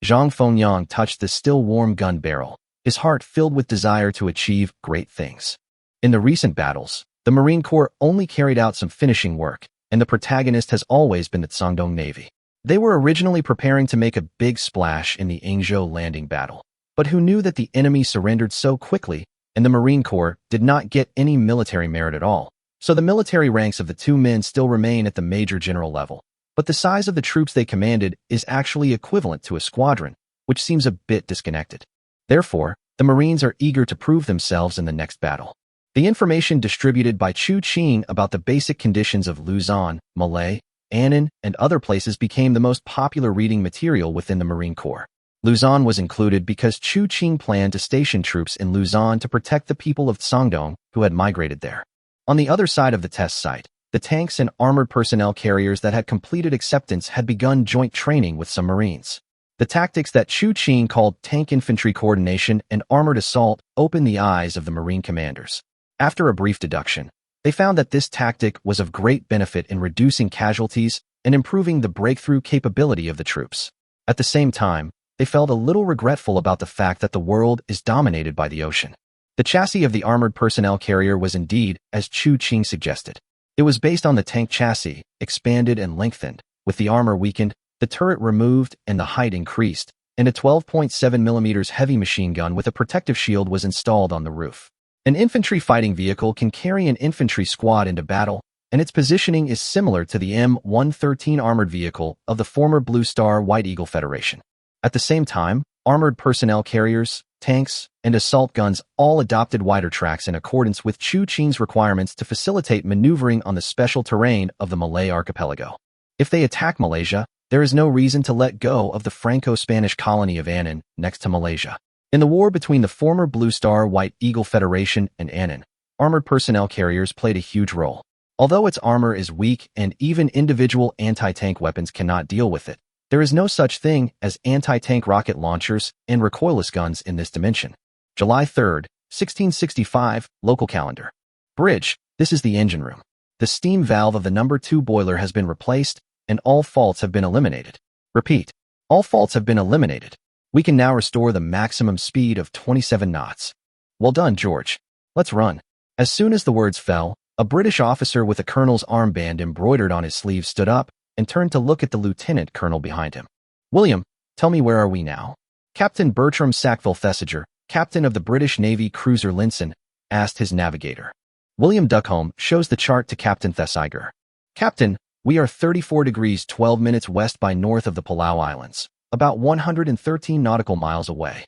Zhang Fengyang touched the still warm gun barrel, his heart filled with desire to achieve great things. In the recent battles, the Marine Corps only carried out some finishing work, and the protagonist has always been the Sangdong Navy. They were originally preparing to make a big splash in the Yingzhou landing battle, but who knew that the enemy surrendered so quickly, and the Marine Corps did not get any military merit at all. So the military ranks of the 2 men still remain at the major general level, but the size of the troops they commanded is actually equivalent to a squadron, which seems a bit disconnected. Therefore, the Marines are eager to prove themselves in the next battle. The information distributed by Chu Qing about the basic conditions of Luzon, Malay, Annan, and other places became the most popular reading material within the Marine Corps. Luzon was included because Chu Qing planned to station troops in Luzon to protect the people of Sangdong who had migrated there. On the other side of the test site, the tanks and armored personnel carriers that had completed acceptance had begun joint training with some Marines. The tactics that Chu Qing called tank infantry coordination and armored assault opened the eyes of the Marine commanders. After a brief deduction, they found that this tactic was of great benefit in reducing casualties and improving the breakthrough capability of the troops. At the same time, they felt a little regretful about the fact that the world is dominated by the ocean. The chassis of the armored personnel carrier was indeed, as Chu Qing suggested. It was based on the tank chassis, expanded and lengthened, with the armor weakened, the turret removed and the height increased, and a 12.7mm heavy machine gun with a protective shield was installed on the roof. An infantry fighting vehicle can carry an infantry squad into battle, and its positioning is similar to the M113 armored vehicle of the former Blue Star White Eagle Federation. At the same time, armored personnel carriers, tanks, and assault guns all adopted wider tracks in accordance with Chu Qing's requirements to facilitate maneuvering on the special terrain of the Malay archipelago. If they attack Malaysia, there is no reason to let go of the Franco-Spanish colony of Annan next to Malaysia. In the war between the former Blue Star White Eagle Federation and Annan, armored personnel carriers played a huge role. Although its armor is weak and even individual anti-tank weapons cannot deal with it, there is no such thing as anti-tank rocket launchers and recoilless guns in this dimension. July 3, 1665, local calendar. Bridge, this is the engine room. The steam valve of the number 2 boiler has been replaced, and all faults have been eliminated. Repeat, all faults have been eliminated. We can now restore the maximum speed of 27 knots. Well done, George. Let's run. As soon as the words fell, a British officer with a colonel's armband embroidered on his sleeve stood up and turned to look at the lieutenant colonel behind him. William, tell me, where are we now? Captain Bertram Sackville Thesiger, captain of the British Navy cruiser Lincoln, asked his navigator. William Duckholm shows the chart to Captain Thesiger. Captain, we are 34 degrees 12 minutes west by north of the Palau Islands, about 113 nautical miles away.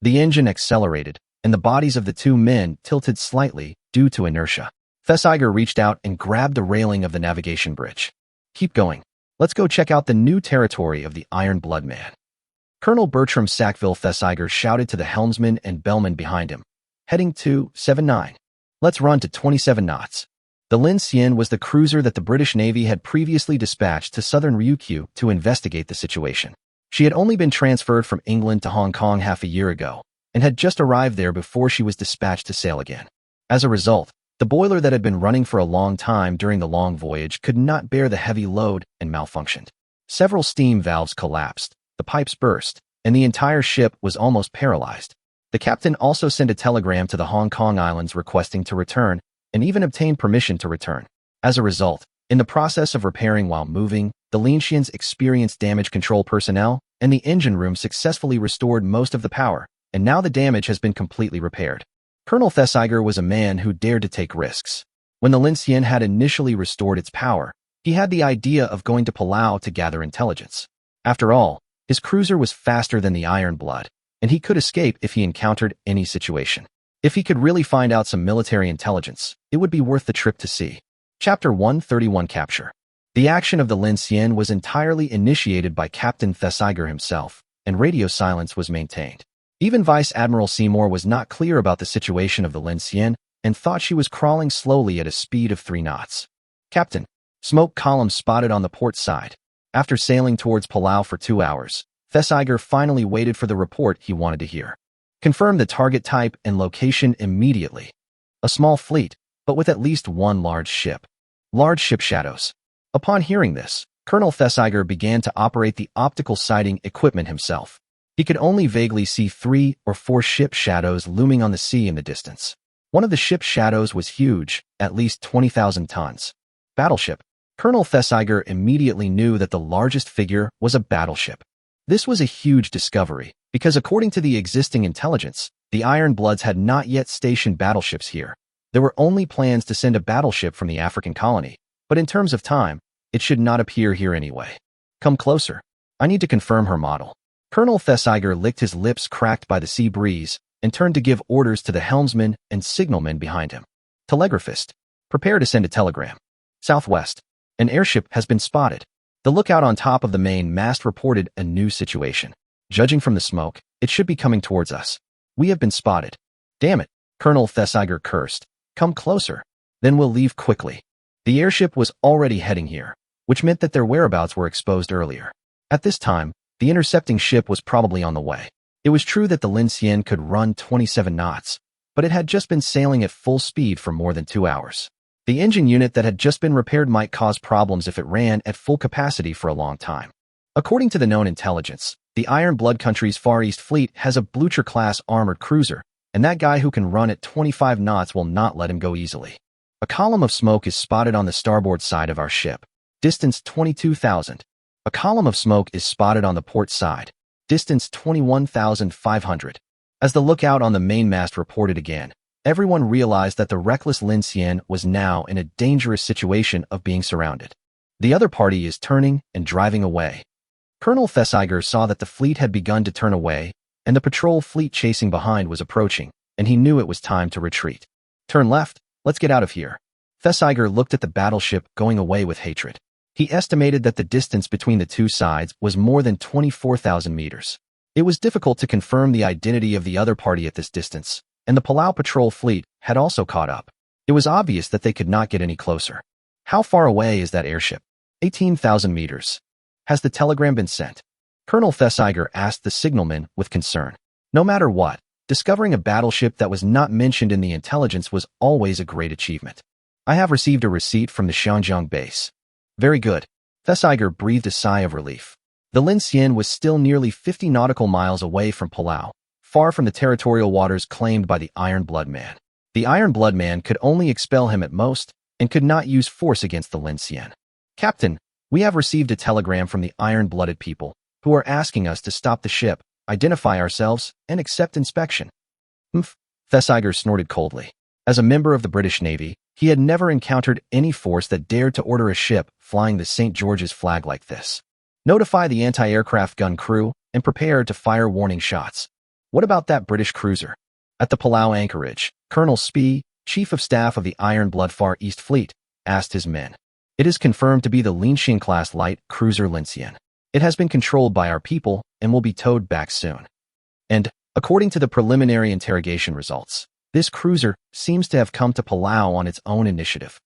The engine accelerated, and the bodies of the 2 men tilted slightly due to inertia. Thesiger reached out and grabbed the railing of the navigation bridge. Keep going. Let's go check out the new territory of the Iron Blood Man. Colonel Bertram Sackville Thesiger shouted to the helmsman and bellman behind him. Heading to 79. Let's run to 27 knots. The Lin Xian was the cruiser that the British Navy had previously dispatched to southern Ryukyu to investigate the situation. She had only been transferred from England to Hong Kong half a year ago, and had just arrived there before she was dispatched to sail again. As a result, the boiler that had been running for a long time during the long voyage could not bear the heavy load and malfunctioned. Several steam valves collapsed, the pipes burst, and the entire ship was almost paralyzed. The captain also sent a telegram to the Hong Kong Islands requesting to return, and even obtained permission to return. As a result, in the process of repairing while moving, the Linshian's experienced damage control personnel and the engine room successfully restored most of the power, and now the damage has been completely repaired. Colonel Thesiger was a man who dared to take risks. When the Lin Xian had initially restored its power, he had the idea of going to Palau to gather intelligence. After all, his cruiser was faster than the Iron Blood, and he could escape if he encountered any situation. If he could really find out some military intelligence, it would be worth the trip to see. Chapter 131 Capture. The action of the Lin Xian was entirely initiated by Captain Thesiger himself, and radio silence was maintained. Even Vice Admiral Seymour was not clear about the situation of the Lin Xian and thought she was crawling slowly at a speed of 3 knots. Captain, smoke column spotted on the port side. After sailing towards Palau for 2 hours, Thesiger finally waited for the report he wanted to hear. Confirm the target type and location immediately. A small fleet, but with at least 1 large ship. Large ship shadows. Upon hearing this, Colonel Thesiger began to operate the optical sighting equipment himself. He could only vaguely see 3 or 4 ship shadows looming on the sea in the distance. One of the ship's shadows was huge, at least 20,000 tons. Battleship. Colonel Thesiger immediately knew that the largest figure was a battleship. This was a huge discovery, because according to the existing intelligence, the Iron Bloods had not yet stationed battleships here. There were only plans to send a battleship from the African colony, but in terms of time, It should not appear here anyway. Come closer. I need to confirm her model. Colonel Taixi licked his lips cracked by the sea breeze and turned to give orders to the helmsman and signalman behind him. Telegraphist, prepare to send a telegram. Southwest. An airship has been spotted. The lookout on top of the main mast reported a new situation. Judging from the smoke, it should be coming towards us. We have been spotted. Damn it, Colonel Taixi cursed. Come closer. Then we'll leave quickly. The airship was already heading here, which meant that their whereabouts were exposed earlier. At this time, the intercepting ship was probably on the way. It was true that the Lin Xian could run 27 knots, but it had just been sailing at full speed for more than 2 hours. The engine unit that had just been repaired might cause problems if it ran at full capacity for a long time. According to the known intelligence, the Iron Blood country's Far East Fleet has a Blucher-class armored cruiser, and that guy who can run at 25 knots will not let him go easily. A column of smoke is spotted on the starboard side of our ship. Distance 22,000. A column of smoke is spotted on the port side. Distance 21,500. As the lookout on the mainmast reported again, everyone realized that the reckless Lin Xian was now in a dangerous situation of being surrounded. The other party is turning and driving away. Colonel Taixi saw that the fleet had begun to turn away, and the patrol fleet chasing behind was approaching, and he knew it was time to retreat. Turn left, let's get out of here. Taixi looked at the battleship going away with hatred. He estimated that the distance between the two sides was more than 24,000 meters. It was difficult to confirm the identity of the other party at this distance, and the Palau patrol fleet had also caught up. It was obvious that they could not get any closer. How far away is that airship? 18,000 meters. Has the telegram been sent? Colonel Taixi asked the signalman with concern. No matter what, discovering a battleship that was not mentioned in the intelligence was always a great achievement. I have received a receipt from the Qiancang base. Very good. Taixi breathed a sigh of relief. The Lin Xian was still nearly 50 nautical miles away from Palau, far from the territorial waters claimed by the Iron Blood Man. The Iron Blood Man could only expel him at most and could not use force against the Lin Xian. Captain, we have received a telegram from the iron-blooded people who are asking us to stop the ship, identify ourselves, and accept inspection. Humph, Taixi snorted coldly. As a member of the British Navy, he had never encountered any force that dared to order a ship flying the St. George's flag like this. Notify the anti-aircraft gun crew and prepare to fire warning shots. What about that British cruiser? At the Palau anchorage, Colonel Spee, Chief of Staff of the Iron Blood Far East Fleet, asked his men. It is confirmed to be the Linxing-class light cruiser Lin Xian. It has been controlled by our people and will be towed back soon. And, according to the preliminary interrogation results, this cruiser seems to have come to Palau on its own initiative.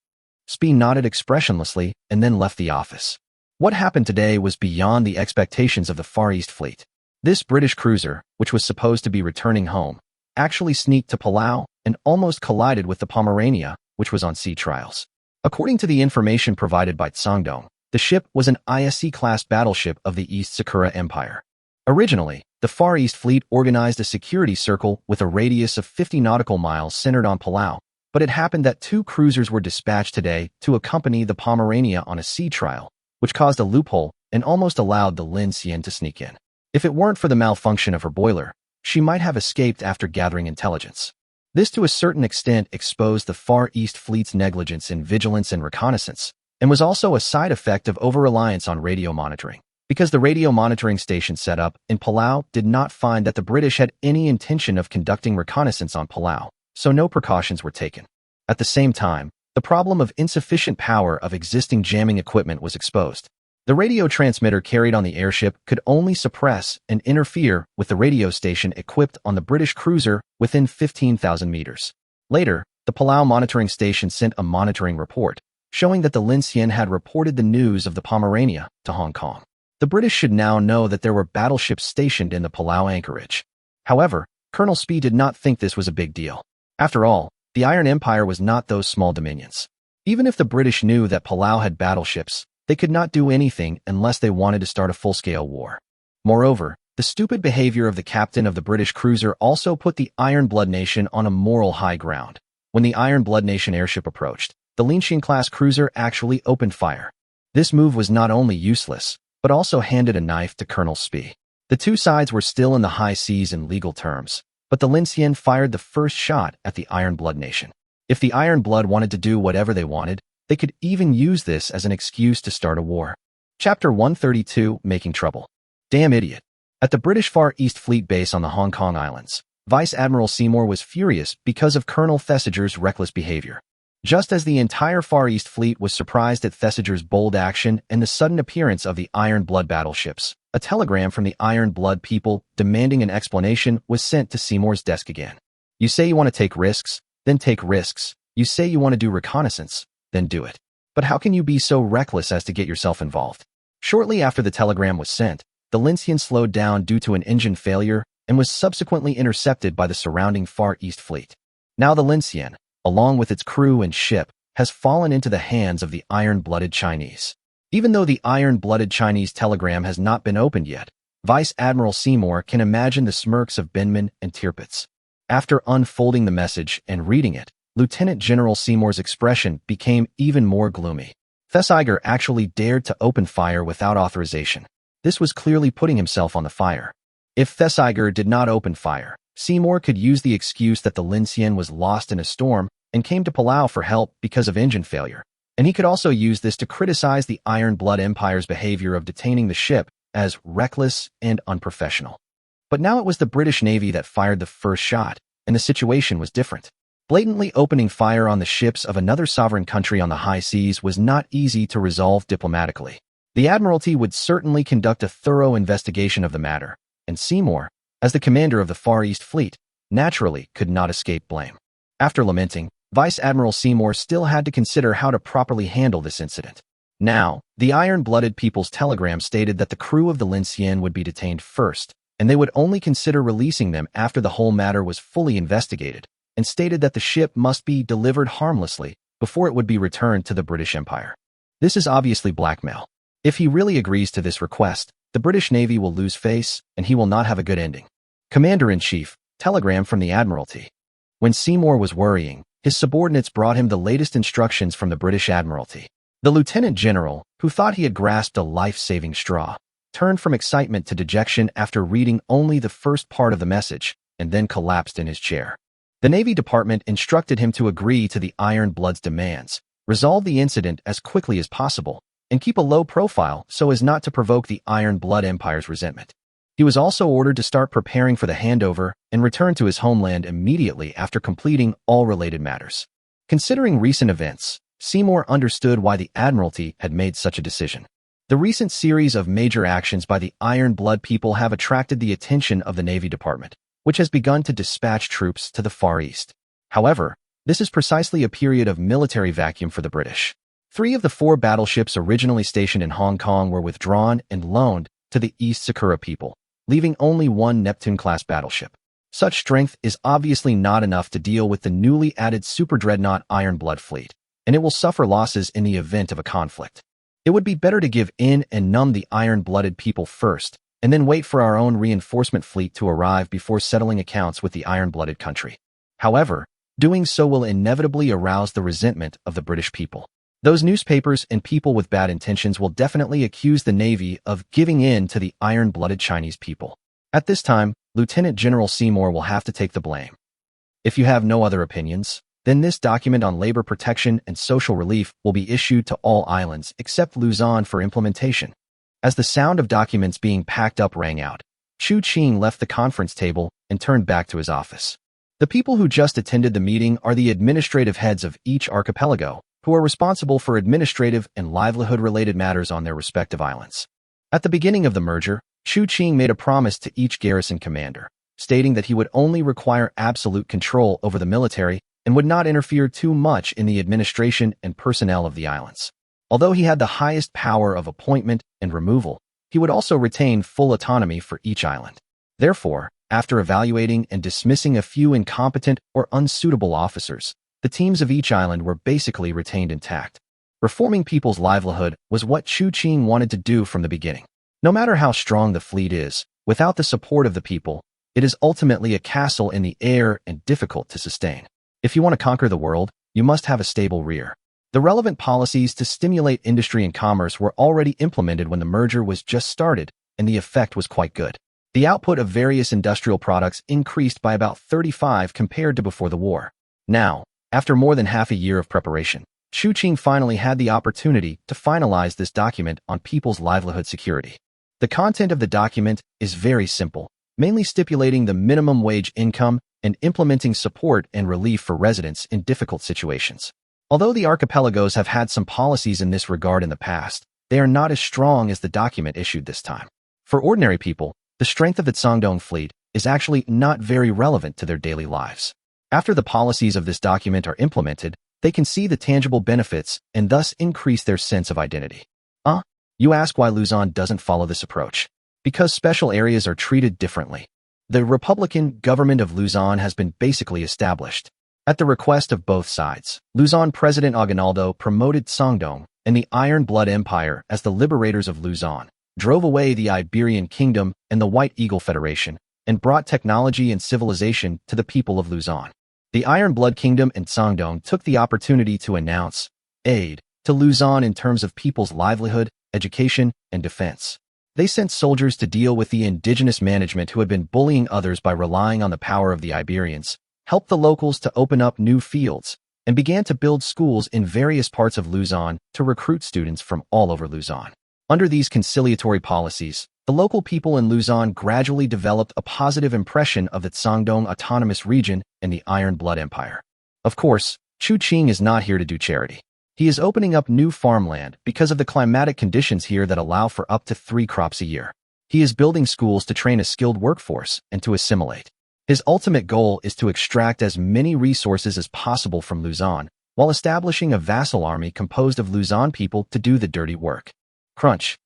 Spee nodded expressionlessly and then left the office. What happened today was beyond the expectations of the Far East Fleet. This British cruiser, which was supposed to be returning home, actually sneaked to Palau and almost collided with the Pomerania, which was on sea trials. According to the information provided by Tsangdong, the ship was an ISC-class battleship of the East Sakura Empire. Originally, the Far East Fleet organized a security circle with a radius of 50 nautical miles centered on Palau, but it happened that 2 cruisers were dispatched today to accompany the Pomerania on a sea trial, which caused a loophole and almost allowed the Lin Xian to sneak in. If it weren't for the malfunction of her boiler, she might have escaped after gathering intelligence. This to a certain extent exposed the Far East Fleet's negligence in vigilance and reconnaissance, and was also a side effect of over-reliance on radio monitoring, because the radio monitoring station set up in Palau did not find that the British had any intention of conducting reconnaissance on Palau, so no precautions were taken. At the same time, the problem of insufficient power of existing jamming equipment was exposed. The radio transmitter carried on the airship could only suppress and interfere with the radio station equipped on the British cruiser within 15,000 meters. Later, the Palau monitoring station sent a monitoring report, showing that the Lin Xian had reported the news of the Pomerania to Hong Kong. The British should now know that there were battleships stationed in the Palau anchorage. However, Colonel Spee did not think this was a big deal. After all, the Iron Empire was not those small dominions. Even if the British knew that Palau had battleships, they could not do anything unless they wanted to start a full-scale war. Moreover, the stupid behavior of the captain of the British cruiser also put the Iron Blood Nation on a moral high ground. When the Iron Blood Nation airship approached, the Linxing-class cruiser actually opened fire. This move was not only useless, but also handed a knife to Colonel Spee. The two sides were still in the high seas in legal terms, but the Lin Xian fired the first shot at the Iron Blood Nation. If the Iron Blood wanted to do whatever they wanted, They could even use this as an excuse to start a war. Chapter 132, Making Trouble. Damn idiot. At the British Far East Fleet base on the Hong Kong Islands, Vice Admiral Seymour was furious because of Colonel Thesiger's reckless behavior. Just as the entire Far East Fleet was surprised at Thesiger's bold action and the sudden appearance of the Iron Blood battleships, a telegram from the Iron Blood people demanding an explanation was sent to Seymour's desk again. You say you want to take risks, then take risks. You say you want to do reconnaissance, then do it. But how can you be so reckless as to get yourself involved? Shortly after the telegram was sent, the Lincian slowed down due to an engine failure and was subsequently intercepted by the surrounding Far East Fleet. Now the Lincian, along with its crew and ship, has fallen into the hands of the iron-blooded Chinese. Even though the iron-blooded Chinese telegram has not been opened yet, Vice Admiral Seymour can imagine the smirks of Binman and Tirpitz. After unfolding the message and reading it, Lieutenant General Seymour's expression became even more gloomy. Thesiger actually dared to open fire without authorization. This was clearly putting himself on the fire. If Thesiger did not open fire, Seymour could use the excuse that the Lincian was lost in a storm and came to Palau for help because of engine failure. And he could also use this to criticize the Iron Blood Empire's behavior of detaining the ship as reckless and unprofessional. But now it was the British Navy that fired the first shot, and the situation was different. Blatantly opening fire on the ships of another sovereign country on the high seas was not easy to resolve diplomatically. The Admiralty would certainly conduct a thorough investigation of the matter, and Seymour, as the commander of the Far East Fleet, naturally could not escape blame. After lamenting, Vice Admiral Seymour still had to consider how to properly handle this incident. Now, the iron-blooded people's telegram stated that the crew of the Lincian would be detained first, and they would only consider releasing them after the whole matter was fully investigated, and stated that the ship must be delivered harmlessly before it would be returned to the British Empire. This is obviously blackmail. If he really agrees to this request, the British Navy will lose face and he will not have a good ending. Commander-in-Chief, telegram from the Admiralty. When Seymour was worrying, his subordinates brought him the latest instructions from the British Admiralty. The Lieutenant General, who thought he had grasped a life-saving straw, turned from excitement to dejection after reading only the first part of the message, and then collapsed in his chair. The Navy Department instructed him to agree to the Iron Blood's demands, resolve the incident as quickly as possible, and keep a low profile so as not to provoke the Iron Blood Empire's resentment. He was also ordered to start preparing for the handover and return to his homeland immediately after completing all related matters. Considering recent events, Seymour understood why the Admiralty had made such a decision. The recent series of major actions by the Iron Blood people have attracted the attention of the Navy Department, which has begun to dispatch troops to the Far East. However, this is precisely a period of military vacuum for the British. 3 of the 4 battleships originally stationed in Hong Kong were withdrawn and loaned to the East Sakura people, leaving only 1 Neptune-class battleship. Such strength is obviously not enough to deal with the newly added super dreadnought Iron Blood fleet, and it will suffer losses in the event of a conflict. It would be better to give in and numb the iron-blooded people first, and then wait for our own reinforcement fleet to arrive before settling accounts with the iron-blooded country. However, doing so will inevitably arouse the resentment of the British people. Those newspapers and people with bad intentions will definitely accuse the Navy of giving in to the iron-blooded Chinese people. At this time, Lieutenant General Seymour will have to take the blame. If you have no other opinions, then this document on labor protection and social relief will be issued to all islands except Luzon for implementation. As the sound of documents being packed up rang out, Chu Qing left the conference table and turned back to his office. The people who just attended the meeting are the administrative heads of each archipelago, who are responsible for administrative and livelihood-related matters on their respective islands. At the beginning of the merger, Chu Qing made a promise to each garrison commander, stating that he would only require absolute control over the military and would not interfere too much in the administration and personnel of the islands. Although he had the highest power of appointment and removal, he would also retain full autonomy for each island. Therefore, after evaluating and dismissing a few incompetent or unsuitable officers, the teams of each island were basically retained intact. Reforming people's livelihood was what Chu Qing wanted to do from the beginning. No matter how strong the fleet is, without the support of the people, it is ultimately a castle in the air and difficult to sustain. If you want to conquer the world, you must have a stable rear. The relevant policies to stimulate industry and commerce were already implemented when the merger was just started, and the effect was quite good. The output of various industrial products increased by about 35 compared to before the war. Now, after more than half a year of preparation, Qing finally had the opportunity to finalize this document on people's livelihood security. The content of the document is very simple, mainly stipulating the minimum wage income and implementing support and relief for residents in difficult situations. Although the archipelagos have had some policies in this regard in the past, they are not as strong as the document issued this time. For ordinary people, the strength of the Sangdong fleet is actually not very relevant to their daily lives. After the policies of this document are implemented, they can see the tangible benefits and thus increase their sense of identity. You ask why Luzon doesn't follow this approach. Because special areas are treated differently. The Republican government of Luzon has been basically established. At the request of both sides, Luzon President Aguinaldo promoted Sangdong and the Iron Blood Empire as the liberators of Luzon, drove away the Iberian Kingdom and the White Eagle Federation, and brought technology and civilization to the people of Luzon. The Iron Blood Kingdom and Sangdong took the opportunity to announce aid to Luzon in terms of people's livelihood, education, and defense. They sent soldiers to deal with the indigenous management who had been bullying others by relying on the power of the Iberians, helped the locals to open up new fields, and began to build schools in various parts of Luzon to recruit students from all over Luzon. Under these conciliatory policies, the local people in Luzon gradually developed a positive impression of the Sangdong Autonomous Region and the Iron Blood Empire. Of course, Qing is not here to do charity. He is opening up new farmland because of the climatic conditions here that allow for up to 3 crops a year. He is building schools to train a skilled workforce and to assimilate. His ultimate goal is to extract as many resources as possible from Luzon, while establishing a vassal army composed of Luzon people to do the dirty work. Crunch.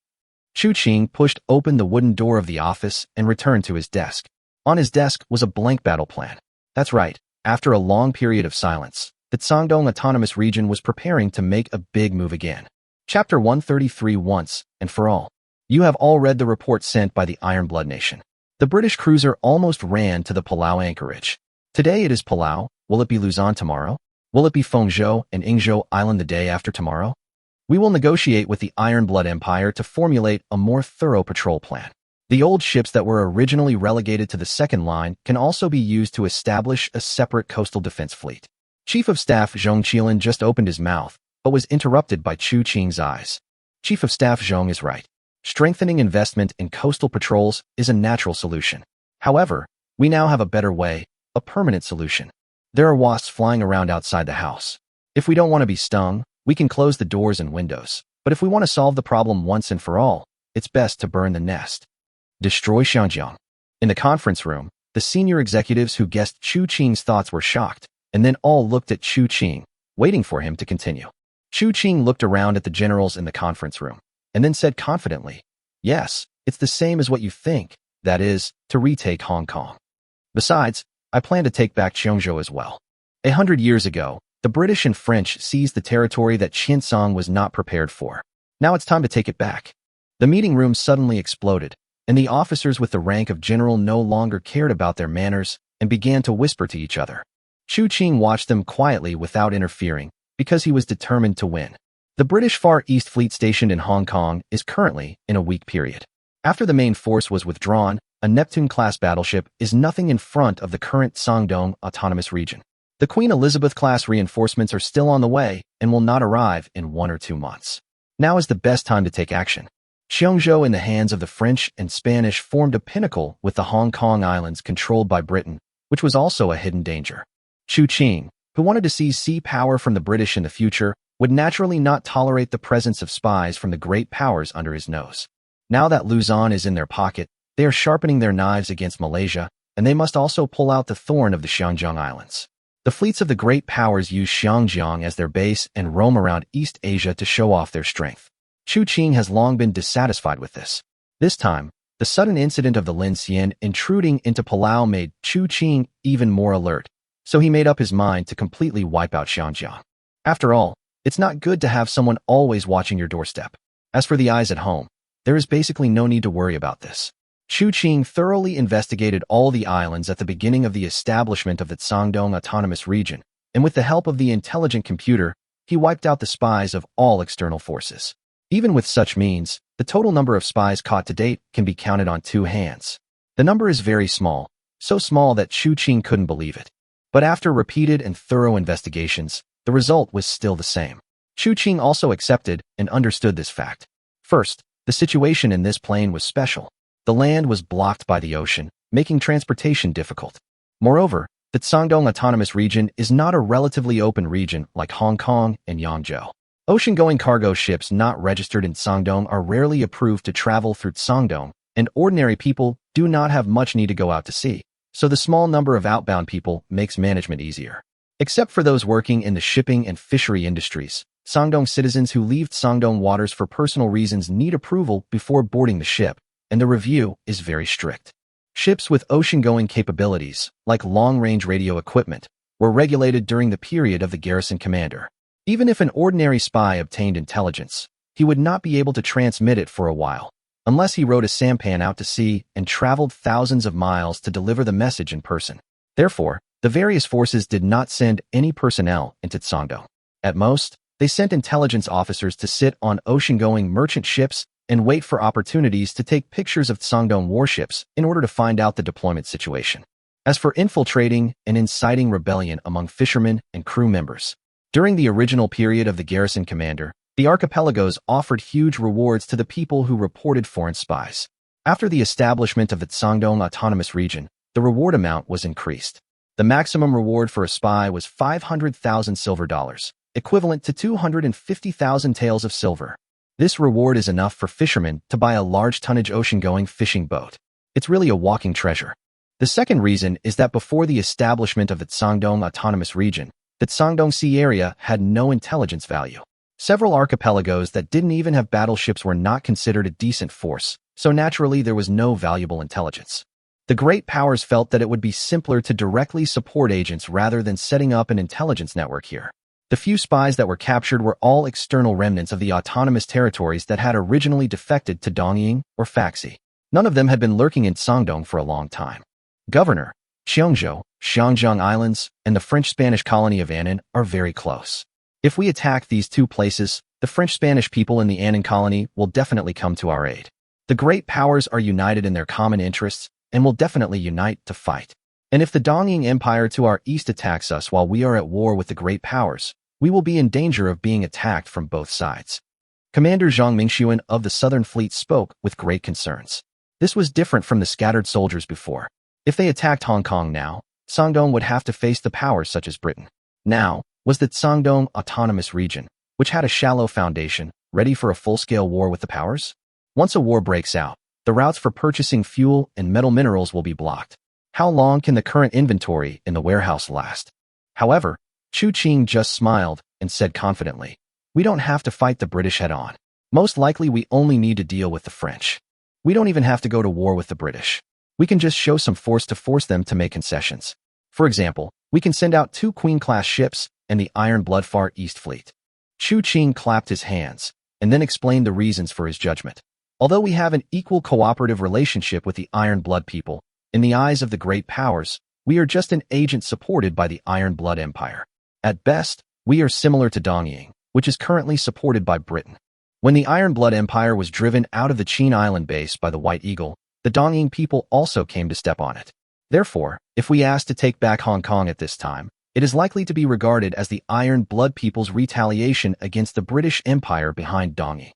Qing pushed open the wooden door of the office and returned to his desk. On his desk was a blank battle plan. That's right, after a long period of silence, the Sangdong Autonomous Region was preparing to make a big move again. Chapter 133 Once and for all. You have all read the report sent by the Iron Blood Nation. The British cruiser almost ran to the Palau anchorage. Today it is Palau. Will it be Luzon tomorrow? Will it be Fengzhou and Yingzhou Island the day after tomorrow? We will negotiate with the Iron Blood Empire to formulate a more thorough patrol plan. The old ships that were originally relegated to the second line can also be used to establish a separate coastal defense fleet. Chief of Staff Zhong Qilan just opened his mouth, but was interrupted by Qing's eyes. Chief of Staff Zhong is right. Strengthening investment in coastal patrols is a natural solution. However, we now have a better way, a permanent solution. There are wasps flying around outside the house. If we don't want to be stung, we can close the doors and windows. But if we want to solve the problem once and for all, it's best to burn the nest. Destroy Qiancang. In the conference room, the senior executives who guessed Qing's thoughts were shocked, and then all looked at Qing, waiting for him to continue. Qing looked around at the generals in the conference room, and then said confidently, "Yes, it's the same as what you think, that is, to retake Hong Kong. Besides, I plan to take back Qianzhou as well. 100 years ago, the British and French seized the territory that Qiancang was not prepared for. Now it's time to take it back." The meeting room suddenly exploded, and the officers with the rank of general no longer cared about their manners and began to whisper to each other. Qing watched them quietly without interfering, because he was determined to win. The British Far East Fleet stationed in Hong Kong is currently in a weak period. After the main force was withdrawn, a Neptune-class battleship is nothing in front of the current Sangdong Autonomous Region. The Queen Elizabeth-class reinforcements are still on the way and will not arrive in 1 or 2 months. Now is the best time to take action. Qianzhou in the hands of the French and Spanish formed a pinnacle with the Hong Kong Islands controlled by Britain, which was also a hidden danger. Qing, who wanted to seize sea power from the British in the future, would naturally not tolerate the presence of spies from the great powers under his nose. Now that Luzon is in their pocket, they are sharpening their knives against Malaysia, and they must also pull out the thorn of the Qianzhou Islands. The fleets of the great powers use Xiangjiang as their base and roam around East Asia to show off their strength. Qing has long been dissatisfied with this. This time, the sudden incident of the Lin Xian intruding into Palau made Qing even more alert, so he made up his mind to completely wipe out Xiangjiang. After all, it's not good to have someone always watching your doorstep. As for the eyes at home, there is basically no need to worry about this. Qing thoroughly investigated all the islands at the beginning of the establishment of the Sangdong Autonomous Region, and with the help of the intelligent computer, he wiped out the spies of all external forces. Even with such means, the total number of spies caught to date can be counted on 2 hands. The number is very small, so small that Qing couldn't believe it. But after repeated and thorough investigations, the result was still the same. Chu Qing also accepted and understood this fact. First, the situation in this plain was special. The land was blocked by the ocean, making transportation difficult. Moreover, the Shandong Autonomous Region is not a relatively open region like Hong Kong and Yangzhou. Ocean-going cargo ships not registered in Shandong are rarely approved to travel through Shandong, and ordinary people do not have much need to go out to sea, so the small number of outbound people makes management easier. Except for those working in the shipping and fishery industries, Shandong citizens who leave Shandong waters for personal reasons need approval before boarding the ship, and the review is very strict. Ships with ocean-going capabilities, like long-range radio equipment, were regulated during the period of the garrison commander. Even if an ordinary spy obtained intelligence, he would not be able to transmit it for a while, unless he rode a sampan out to sea and traveled thousands of miles to deliver the message in person. Therefore, the various forces did not send any personnel into Shandong. At most, they sent intelligence officers to sit on ocean-going merchant ships and wait for opportunities to take pictures of Shandong warships in order to find out the deployment situation. As for infiltrating and inciting rebellion among fishermen and crew members, during the original period of the garrison commander, the archipelagos offered huge rewards to the people who reported foreign spies. After the establishment of the Shandong Autonomous Region, the reward amount was increased. The maximum reward for a spy was 500,000 silver dollars, equivalent to 250,000 taels of silver. This reward is enough for fishermen to buy a large tonnage ocean-going fishing boat. It's really a walking treasure. The second reason is that before the establishment of the Shandong Autonomous Region, the Shandong Sea area had no intelligence value. Several archipelagos that didn't even have battleships were not considered a decent force, so naturally there was no valuable intelligence. The great powers felt that it would be simpler to directly support agents rather than setting up an intelligence network here. The few spies that were captured were all external remnants of the autonomous territories that had originally defected to Dongying or Faxi. None of them had been lurking in Shandong for a long time. Governor, Qiancang, Qiancang Islands, and the French-Spanish colony of Annan are very close. If we attack these two places, the French-Spanish people in the Annan colony will definitely come to our aid. The great powers are united in their common interests and will definitely unite to fight. And if the Dongying Empire to our east attacks us while we are at war with the great powers, we will be in danger of being attacked from both sides. Commander Zhang Mingxuan of the Southern Fleet spoke with great concerns. This was different from the scattered soldiers before. If they attacked Hong Kong now, Shandong would have to face the powers such as Britain. Now was the Shandong Autonomous Region, which had a shallow foundation, ready for a full-scale war with the powers? Once a war breaks out, the routes for purchasing fuel and metal minerals will be blocked. How long can the current inventory in the warehouse last? However, Chu Qing just smiled and said confidently, "We don't have to fight the British head-on. Most likely we only need to deal with the French. We don't even have to go to war with the British. We can just show some force to force them to make concessions. For example, we can send out 2 Queen-class ships and the Iron Blood Far East Fleet." Chu Qing clapped his hands and then explained the reasons for his judgment. Although we have an equal cooperative relationship with the Iron Blood people, in the eyes of the great powers, we are just an agent supported by the Iron Blood Empire. At best, we are similar to Dongying, which is currently supported by Britain. When the Iron Blood Empire was driven out of the Taixi Island base by the White Eagle, the Dongying people also came to step on it. Therefore, if we ask to take back Hong Kong at this time, it is likely to be regarded as the Iron Blood people's retaliation against the British Empire behind Dongying.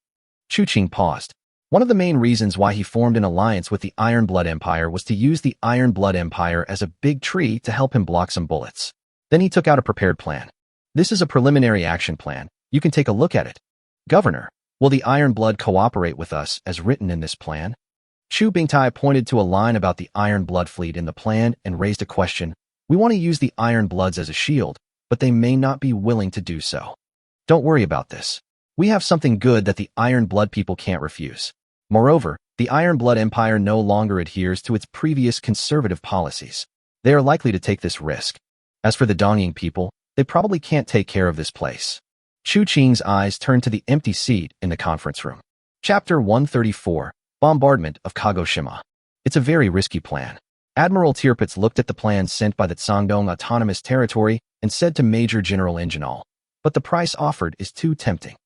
Chu Qing paused. One of the main reasons why he formed an alliance with the Iron Blood Empire was to use the Iron Blood Empire as a big tree to help him block some bullets. Then he took out a prepared plan. "This is a preliminary action plan. You can take a look at it. Governor, will the Iron Blood cooperate with us as written in this plan?" Chu Bingtai pointed to a line about the Iron Blood fleet in the plan and raised a question. "We want to use the Iron Bloods as a shield, but they may not be willing to do so. Don't worry about this. We have something good that the Iron Blood people can't refuse. Moreover, the Iron Blood Empire no longer adheres to its previous conservative policies. They are likely to take this risk. As for the Dongying people, they probably can't take care of this place." Chu Qing's eyes turned to the empty seat in the conference room. Chapter 134, Bombardment of Kagoshima. It's a very risky plan. Admiral Tirpitz looked at the plan sent by the Shandong Autonomous Territory and said to Major General Ingenol, "But the price offered is too tempting.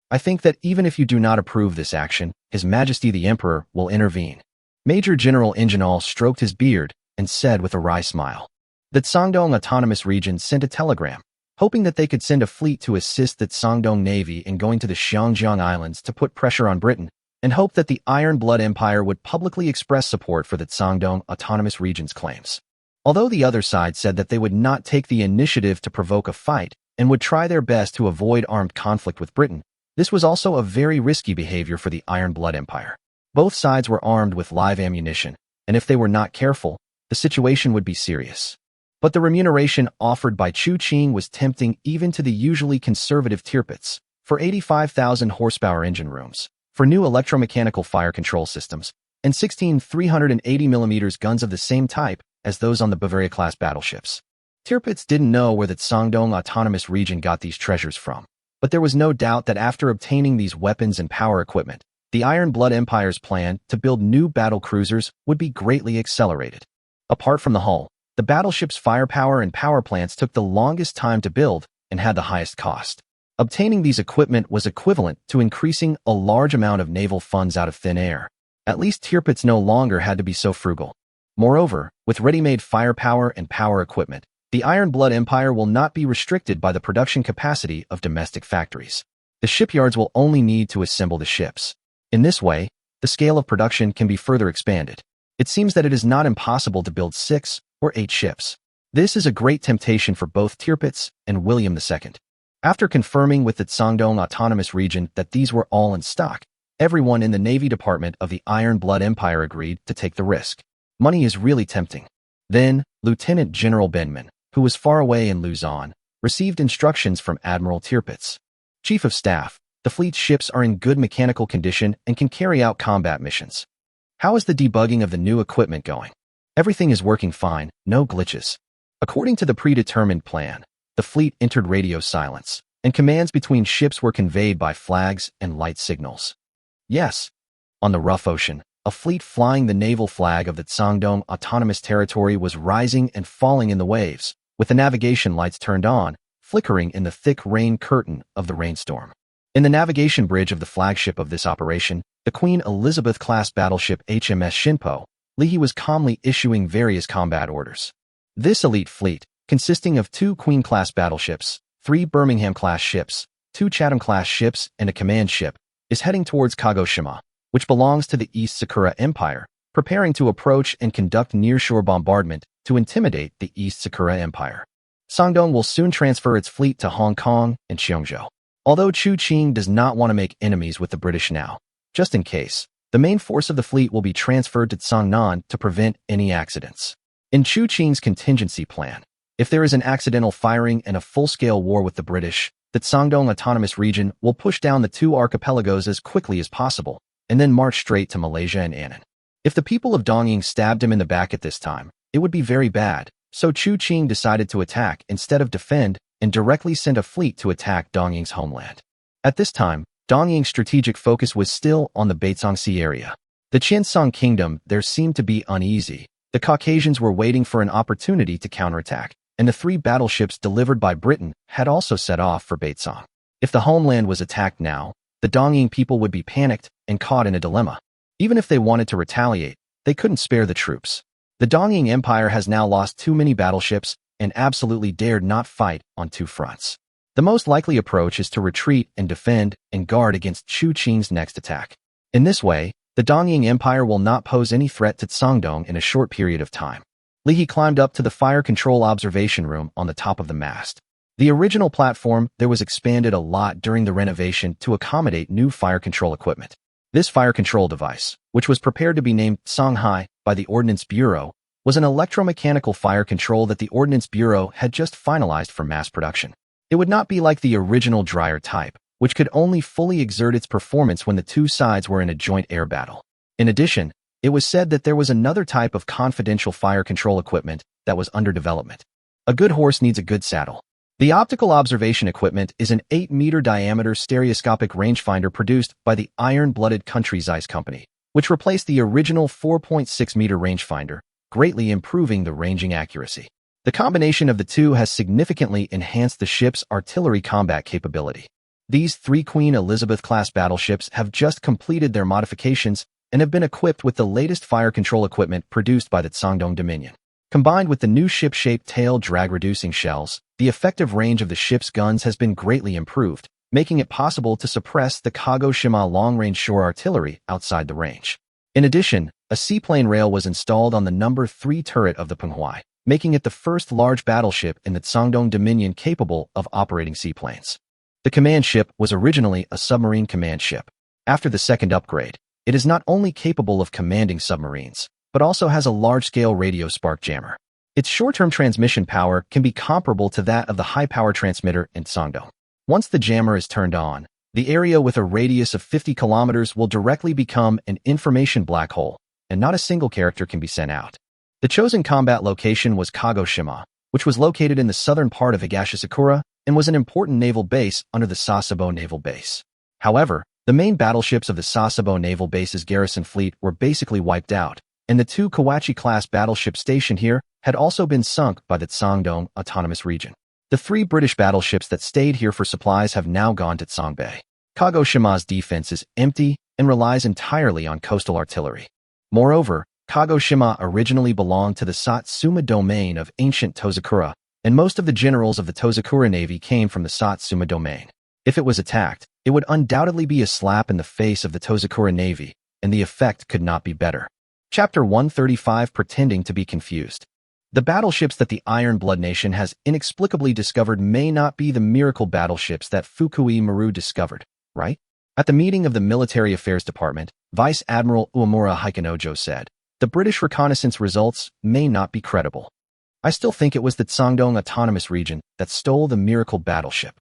I think that even if you do not approve this action, His Majesty the Emperor will intervene." Major General Ingenol stroked his beard and said with a wry smile, "The Shandong Autonomous Region sent a telegram. hoping that they could send a fleet to assist the Songdong Navy in going to the Qiancang Islands to put pressure on Britain, and hoped that the Iron Blood Empire would publicly express support for the Songdong Autonomous Region's claims. Although the other side said that they would not take the initiative to provoke a fight and would try their best to avoid armed conflict with Britain, this was also a very risky behavior for the Iron Blood Empire. Both sides were armed with live ammunition, and if they were not careful, the situation would be serious. But the remuneration offered by Chu Qing was tempting even to the usually conservative Tirpitz, for 85,000 horsepower engine rooms, for new electromechanical fire control systems, and 16 380mm guns of the same type as those on the Bavaria-class battleships. Tirpitz didn't know where the Songdong Autonomous Region got these treasures from, but there was no doubt that after obtaining these weapons and power equipment, the Iron Blood Empire's plan to build new battle cruisers would be greatly accelerated. Apart from the hull, the battleship's firepower and power plants took the longest time to build and had the highest cost. Obtaining these equipment was equivalent to increasing a large amount of naval funds out of thin air. At least Tirpitz no longer had to be so frugal. Moreover, with ready-made firepower and power equipment, the Iron Blood Empire will not be restricted by the production capacity of domestic factories. The shipyards will only need to assemble the ships. In this way, the scale of production can be further expanded. It seems that it is not impossible to build 6 or 8 ships. This is a great temptation for both Tirpitz and William II. After confirming with the Songdong Autonomous Region that these were all in stock, everyone in the Navy Department of the Iron Blood Empire agreed to take the risk. Money is really tempting. Then, Lieutenant General Benman, who was far away in Luzon, received instructions from Admiral Tirpitz. Chief of Staff, the fleet's ships are in good mechanical condition and can carry out combat missions. How is the debugging of the new equipment going? Everything is working fine, no glitches. According to the predetermined plan, the fleet entered radio silence, and commands between ships were conveyed by flags and light signals. Yes, on the rough ocean, a fleet flying the naval flag of the Songdong Autonomous Territory was rising and falling in the waves, with the navigation lights turned on, flickering in the thick rain curtain of the rainstorm. In the navigation bridge of the flagship of this operation, the Queen Elizabeth-class battleship HMS Shinpo, Leahy was calmly issuing various combat orders. This elite fleet, consisting of 2 Queen-class battleships, 3 Birmingham-class ships, 2 Chatham-class ships, and a command ship, is heading towards Kagoshima, which belongs to the East Sakura Empire, preparing to approach and conduct nearshore bombardment to intimidate the East Sakura Empire. Songdong will soon transfer its fleet to Hong Kong and Cheongzhou. Although Chu Qing does not want to make enemies with the British now, just in case, the main force of the fleet will be transferred to Songnan to prevent any accidents. In Chu Qing's contingency plan, if there is an accidental firing and a full-scale war with the British, the Songdong Autonomous Region will push down the 2 archipelagos as quickly as possible, and then march straight to Malaysia and Annan. If the people of Dongying stabbed him in the back at this time, it would be very bad, so Chu Qing decided to attack instead of defend and directly send a fleet to attack Dongying's homeland. At this time, Dongying's strategic focus was still on the Baitsong Sea area. The Qiancang Kingdom there seemed to be uneasy. The Caucasians were waiting for an opportunity to counterattack, and the 3 battleships delivered by Britain had also set off for Baitsong. If the homeland was attacked now, the Dongying people would be panicked and caught in a dilemma. Even if they wanted to retaliate, they couldn't spare the troops. The Dongying Empire has now lost too many battleships and absolutely dared not fight on 2 fronts. The most likely approach is to retreat and defend and guard against Chu Qing's next attack. In this way, the Dongying Empire will not pose any threat to Songdong in a short period of time. Leahy climbed up to the fire control observation room on the top of the mast. The original platform there was expanded a lot during the renovation to accommodate new fire control equipment. This fire control device, which was prepared to be named Songhai by the Ordnance Bureau, was an electromechanical fire control that the Ordnance Bureau had just finalized for mass production. It would not be like the original dryer type, which could only fully exert its performance when the 2 sides were in a joint air battle. In addition, it was said that there was another type of confidential fire control equipment that was under development. A good horse needs a good saddle. The optical observation equipment is an 8-meter diameter stereoscopic rangefinder produced by the Iron-Blooded Countries Ice Company, which replaced the original 4.6-meter rangefinder, greatly improving the ranging accuracy. The combination of the 2 has significantly enhanced the ship's artillery combat capability. These 3 Queen Elizabeth-class battleships have just completed their modifications and have been equipped with the latest fire control equipment produced by the Songdong Dominion. Combined with the new ship-shaped tail drag-reducing shells, the effective range of the ship's guns has been greatly improved, making it possible to suppress the Kagoshima long-range shore artillery outside the range. In addition, a seaplane rail was installed on the number 3 turret of the manhwa, making it the first large battleship in the Sangdong Dominion capable of operating seaplanes. The command ship was originally a submarine command ship. After the second upgrade, it is not only capable of commanding submarines, but also has a large-scale radio spark jammer. Its short-term transmission power can be comparable to that of the high-power transmitter in Sangdong. Once the jammer is turned on, the area with a radius of 50 kilometers will directly become an information black hole, and not a single character can be sent out. The chosen combat location was Kagoshima, which was located in the southern part of Higashisakura and was an important naval base under the Sasebo Naval Base. However, the main battleships of the Sasebo Naval Base's garrison fleet were basically wiped out, and the 2 Kawachi-class battleships stationed here had also been sunk by the Sangdong Autonomous Region. The 3 British battleships that stayed here for supplies have now gone to Songbei. Kagoshima's defense is empty and relies entirely on coastal artillery. Moreover, Kagoshima originally belonged to the Satsuma domain of ancient Tozakura, and most of the generals of the Tozakura Navy came from the Satsuma domain. If it was attacked, it would undoubtedly be a slap in the face of the Tozakura Navy, and the effect could not be better. Chapter 135 Pretending to be Confused. The battleships that the Iron Blood Nation has inexplicably discovered may not be the miracle battleships that Fukui Maru discovered, right? At the meeting of the Military Affairs Department, Vice Admiral Uemura Hikanojo said, "The British reconnaissance results may not be credible. I still think it was the Sangdong Autonomous Region that stole the miracle battleship."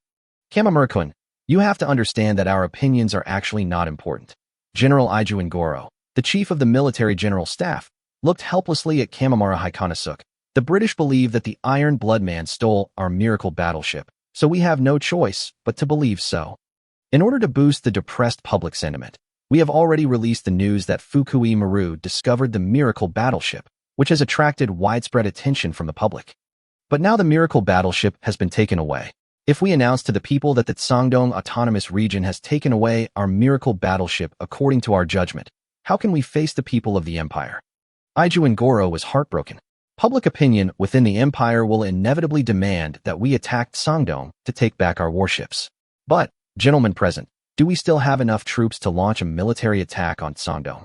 Kamamura-kun, you have to understand that our opinions are actually not important. General Iju Ngoro, the chief of the military general staff, looked helplessly at Kamamura Hikanosuk. The British believe that the Iron Blood Man stole our miracle battleship, so we have no choice but to believe so. In order to boost the depressed public sentiment, we have already released the news that Fukui Maru discovered the miracle battleship, which has attracted widespread attention from the public. But now the miracle battleship has been taken away. If we announce to the people that the Sangdong Autonomous Region has taken away our miracle battleship according to our judgment, how can we face the people of the empire? Iju Ngoro was heartbroken. Public opinion within the empire will inevitably demand that we attack Sangdong to take back our warships. But, gentlemen present, do we still have enough troops to launch a military attack on Sangdong?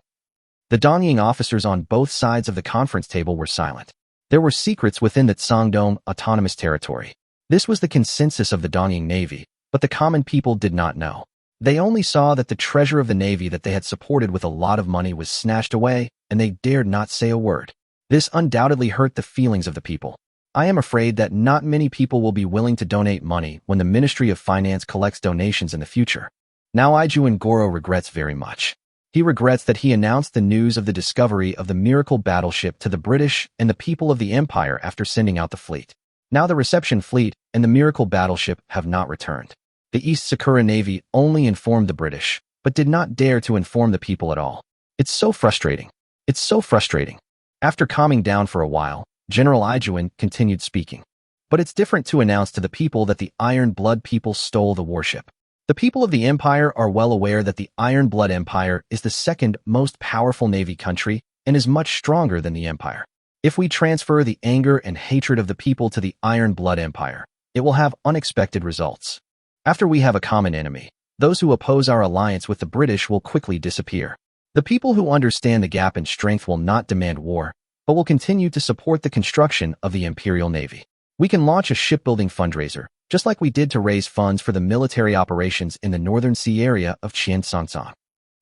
The Dongying officers on both sides of the conference table were silent. There were secrets within the Sangdong Autonomous Territory. This was the consensus of the Dongying Navy, but the common people did not know. They only saw that the treasure of the Navy that they had supported with a lot of money was snatched away, and they dared not say a word. This undoubtedly hurt the feelings of the people. I am afraid that not many people will be willing to donate money when the Ministry of Finance collects donations in the future. Now Iju Ngoro regrets very much. He regrets that he announced the news of the discovery of the miracle battleship to the British and the people of the empire after sending out the fleet. Now the reception fleet and the miracle battleship have not returned. The East Sakura Navy only informed the British, but did not dare to inform the people at all. It's so frustrating. It's so frustrating. After calming down for a while, General Ijuin continued speaking. But it's different to announce to the people that the Iron Blood people stole the warship. The people of the empire are well aware that the Iron Blood Empire is the second most powerful navy country and is much stronger than the empire. If we transfer the anger and hatred of the people to the Iron Blood Empire, it will have unexpected results. After we have a common enemy, those who oppose our alliance with the British will quickly disappear. The people who understand the gap in strength will not demand war, but will continue to support the construction of the Imperial Navy. We can launch a shipbuilding fundraiser, just like we did to raise funds for the military operations in the northern sea area of Qiancang.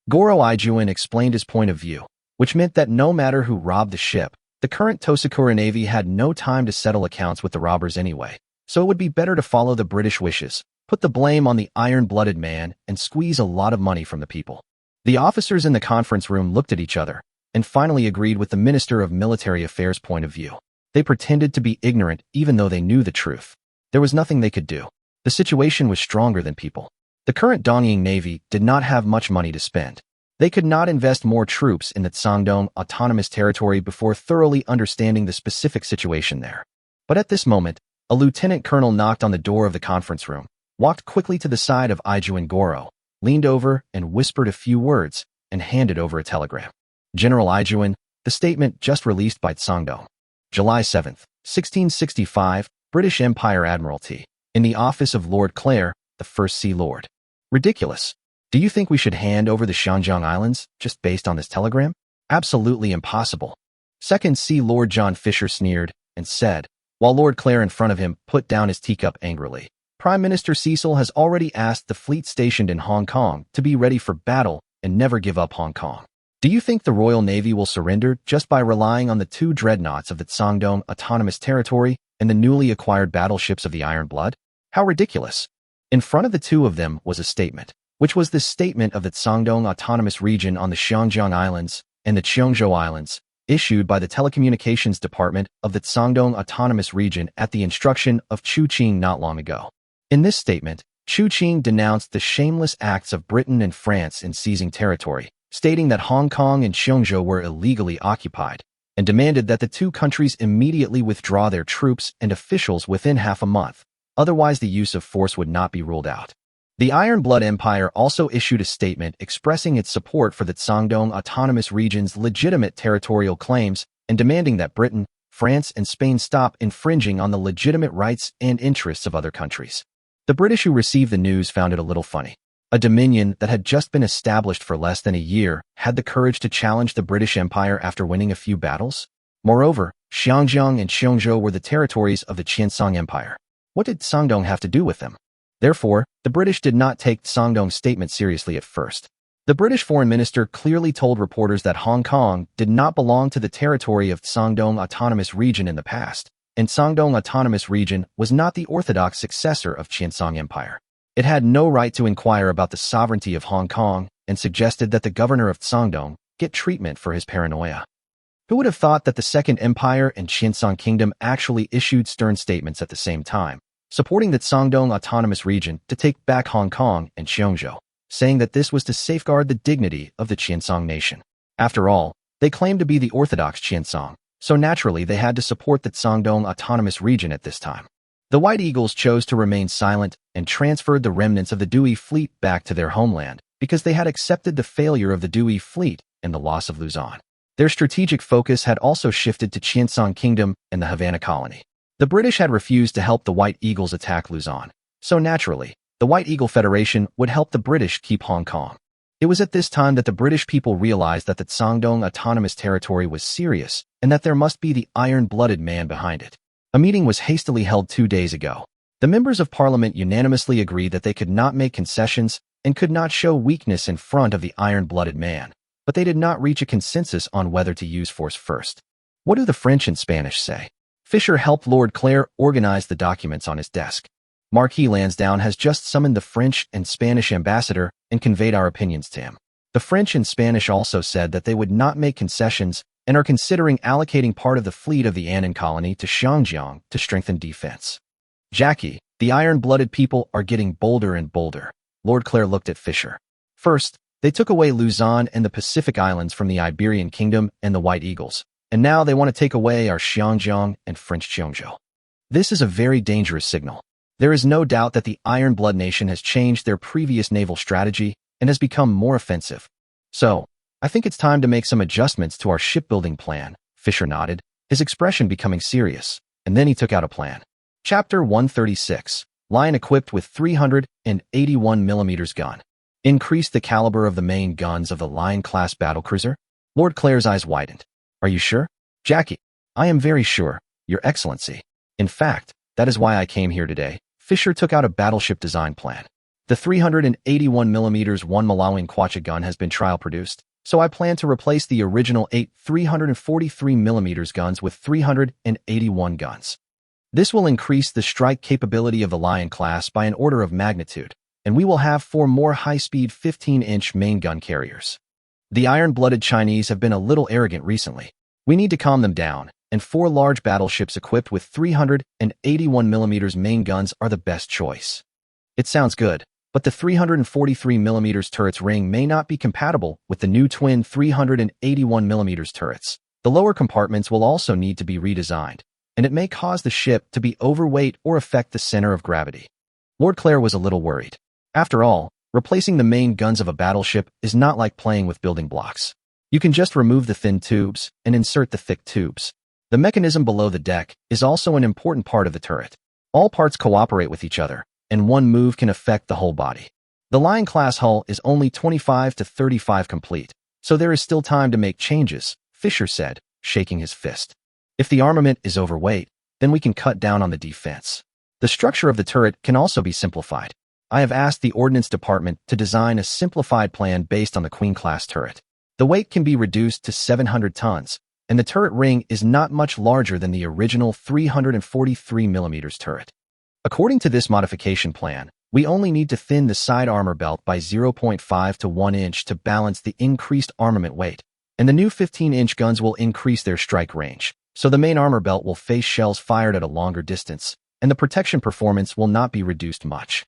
Goro Ijuin explained his point of view, which meant that no matter who robbed the ship, the current Tosakura Navy had no time to settle accounts with the robbers anyway, so it would be better to follow the British wishes, put the blame on the iron-blooded man, and squeeze a lot of money from the people. The officers in the conference room looked at each other, and finally agreed with the Minister of Military Affairs' point of view. They pretended to be ignorant even though they knew the truth. There was nothing they could do. The situation was stronger than people. The current Dongying Navy did not have much money to spend. They could not invest more troops in the Sangdong Autonomous Territory before thoroughly understanding the specific situation there. But at this moment, a lieutenant colonel knocked on the door of the conference room, walked quickly to the side of Iju Ngoro, leaned over and whispered a few words, and handed over a telegram. General Ijuin, the statement just released by Sangdong. July 7, 1665, British Empire Admiralty. In the office of Lord Clare, the First Sea Lord. Ridiculous. Do you think we should hand over the Qiancang Islands just based on this telegram? Absolutely impossible. Second Sea Lord John Fisher sneered and said, while Lord Clare in front of him put down his teacup angrily, Prime Minister Cecil has already asked the fleet stationed in Hong Kong to be ready for battle and never give up Hong Kong. Do you think the Royal Navy will surrender just by relying on the 2 dreadnoughts of the Shandong Autonomous Territory and the newly acquired battleships of the Iron Blood? How ridiculous. In front of the 2 of them was a statement, which was the statement of the Shandong Autonomous Region on the Qiancang Islands and the Qianzhou Islands, issued by the Telecommunications Department of the Shandong Autonomous Region at the instruction of Chu Qing not long ago. In this statement, Chu Qing denounced the shameless acts of Britain and France in seizing territory, stating that Hong Kong and Qianzhou were illegally occupied, and demanded that the 2 countries immediately withdraw their troops and officials within half a month, otherwise the use of force would not be ruled out. The Iron Blood Empire also issued a statement expressing its support for the Shandong Autonomous Region's legitimate territorial claims and demanding that Britain, France, and Spain stop infringing on the legitimate rights and interests of other countries. The British who received the news found it a little funny. A dominion that had just been established for less than a year had the courage to challenge the British Empire after winning a few battles. Moreover, Xianjiang and Qianzhou were the territories of the Qiancang Empire. What did Shandong have to do with them? Therefore, the British did not take Shandong's statement seriously at first. The British foreign minister clearly told reporters that Hong Kong did not belong to the territory of Shandong Autonomous Region in the past, and Shandong Autonomous Region was not the orthodox successor of Qiancang Empire. It had no right to inquire about the sovereignty of Hong Kong and suggested that the governor of Shandong get treatment for his paranoia. Who would have thought that the Second Empire and Qiancang Kingdom actually issued stern statements at the same time, supporting the Shandong Autonomous Region to take back Hong Kong and Qianzhou, saying that this was to safeguard the dignity of the Qiancang nation. After all, they claimed to be the orthodox Qiancang, so naturally they had to support the Shandong Autonomous Region at this time. The White Eagles chose to remain silent and transferred the remnants of the Dewey fleet back to their homeland because they had accepted the failure of the Dewey fleet and the loss of Luzon. Their strategic focus had also shifted to Qiancang Kingdom and the Havana colony. The British had refused to help the White Eagles attack Luzon, so naturally, the White Eagle Federation would help the British keep Hong Kong. It was at this time that the British people realized that the Shandong Autonomous Territory was serious and that there must be the iron-blooded man behind it. A meeting was hastily held 2 days ago. The members of Parliament unanimously agreed that they could not make concessions and could not show weakness in front of the iron-blooded man, but they did not reach a consensus on whether to use force first. What do the French and Spanish say? Fisher helped Lord Clare organize the documents on his desk. Marquis Lansdowne has just summoned the French and Spanish ambassador and conveyed our opinions to him. The French and Spanish also said that they would not make concessions and are considering allocating part of the fleet of the Annan colony to Xianjiang to strengthen defense. Jackie, the iron-blooded people are getting bolder and bolder. Lord Clare looked at Fisher. First, they took away Luzon and the Pacific Islands from the Iberian Kingdom and the White Eagles, and now they want to take away our Xianjiang and French Qianzhou. This is a very dangerous signal. There is no doubt that the Iron Blood Nation has changed their previous naval strategy and has become more offensive. So, I think it's time to make some adjustments to our shipbuilding plan, Fisher nodded, his expression becoming serious, and then he took out a plan. Chapter 136, Line equipped with 381mm gun. Increase the caliber of the main guns of the Lion-class battlecruiser? Lord Clare's eyes widened. Are you sure? Jackie, I am very sure, Your Excellency. In fact, that is why I came here today. Fisher took out a battleship design plan. The 381mm 1 Malawian Kwacha gun has been trial produced, so I plan to replace the original 8 343mm guns with 381 guns. This will increase the strike capability of the Lion class by an order of magnitude, and we will have 4 more high-speed 15-inch main gun carriers. The iron-blooded Chinese have been a little arrogant recently. We need to calm them down, and 4 large battleships equipped with 381mm main guns are the best choice. It sounds good, but the 343mm turret's ring may not be compatible with the new twin 381mm turrets. The lower compartments will also need to be redesigned, and it may cause the ship to be overweight or affect the center of gravity. Lord Clare was a little worried. After all, replacing the main guns of a battleship is not like playing with building blocks. You can just remove the thin tubes and insert the thick tubes. The mechanism below the deck is also an important part of the turret. All parts cooperate with each other, and one move can affect the whole body. The Lion-class hull is only 25 to 35 complete, so there is still time to make changes, Fisher said, shaking his fist. If the armament is overweight, then we can cut down on the defense. The structure of the turret can also be simplified. I have asked the Ordnance Department to design a simplified plan based on the Queen-class turret. The weight can be reduced to 700 tons, and the turret ring is not much larger than the original 343mm turret. According to this modification plan, we only need to thin the side armor belt by 0.5 to 1 inch to balance the increased armament weight, and the new 15-inch guns will increase their strike range, so the main armor belt will face shells fired at a longer distance, and the protection performance will not be reduced much.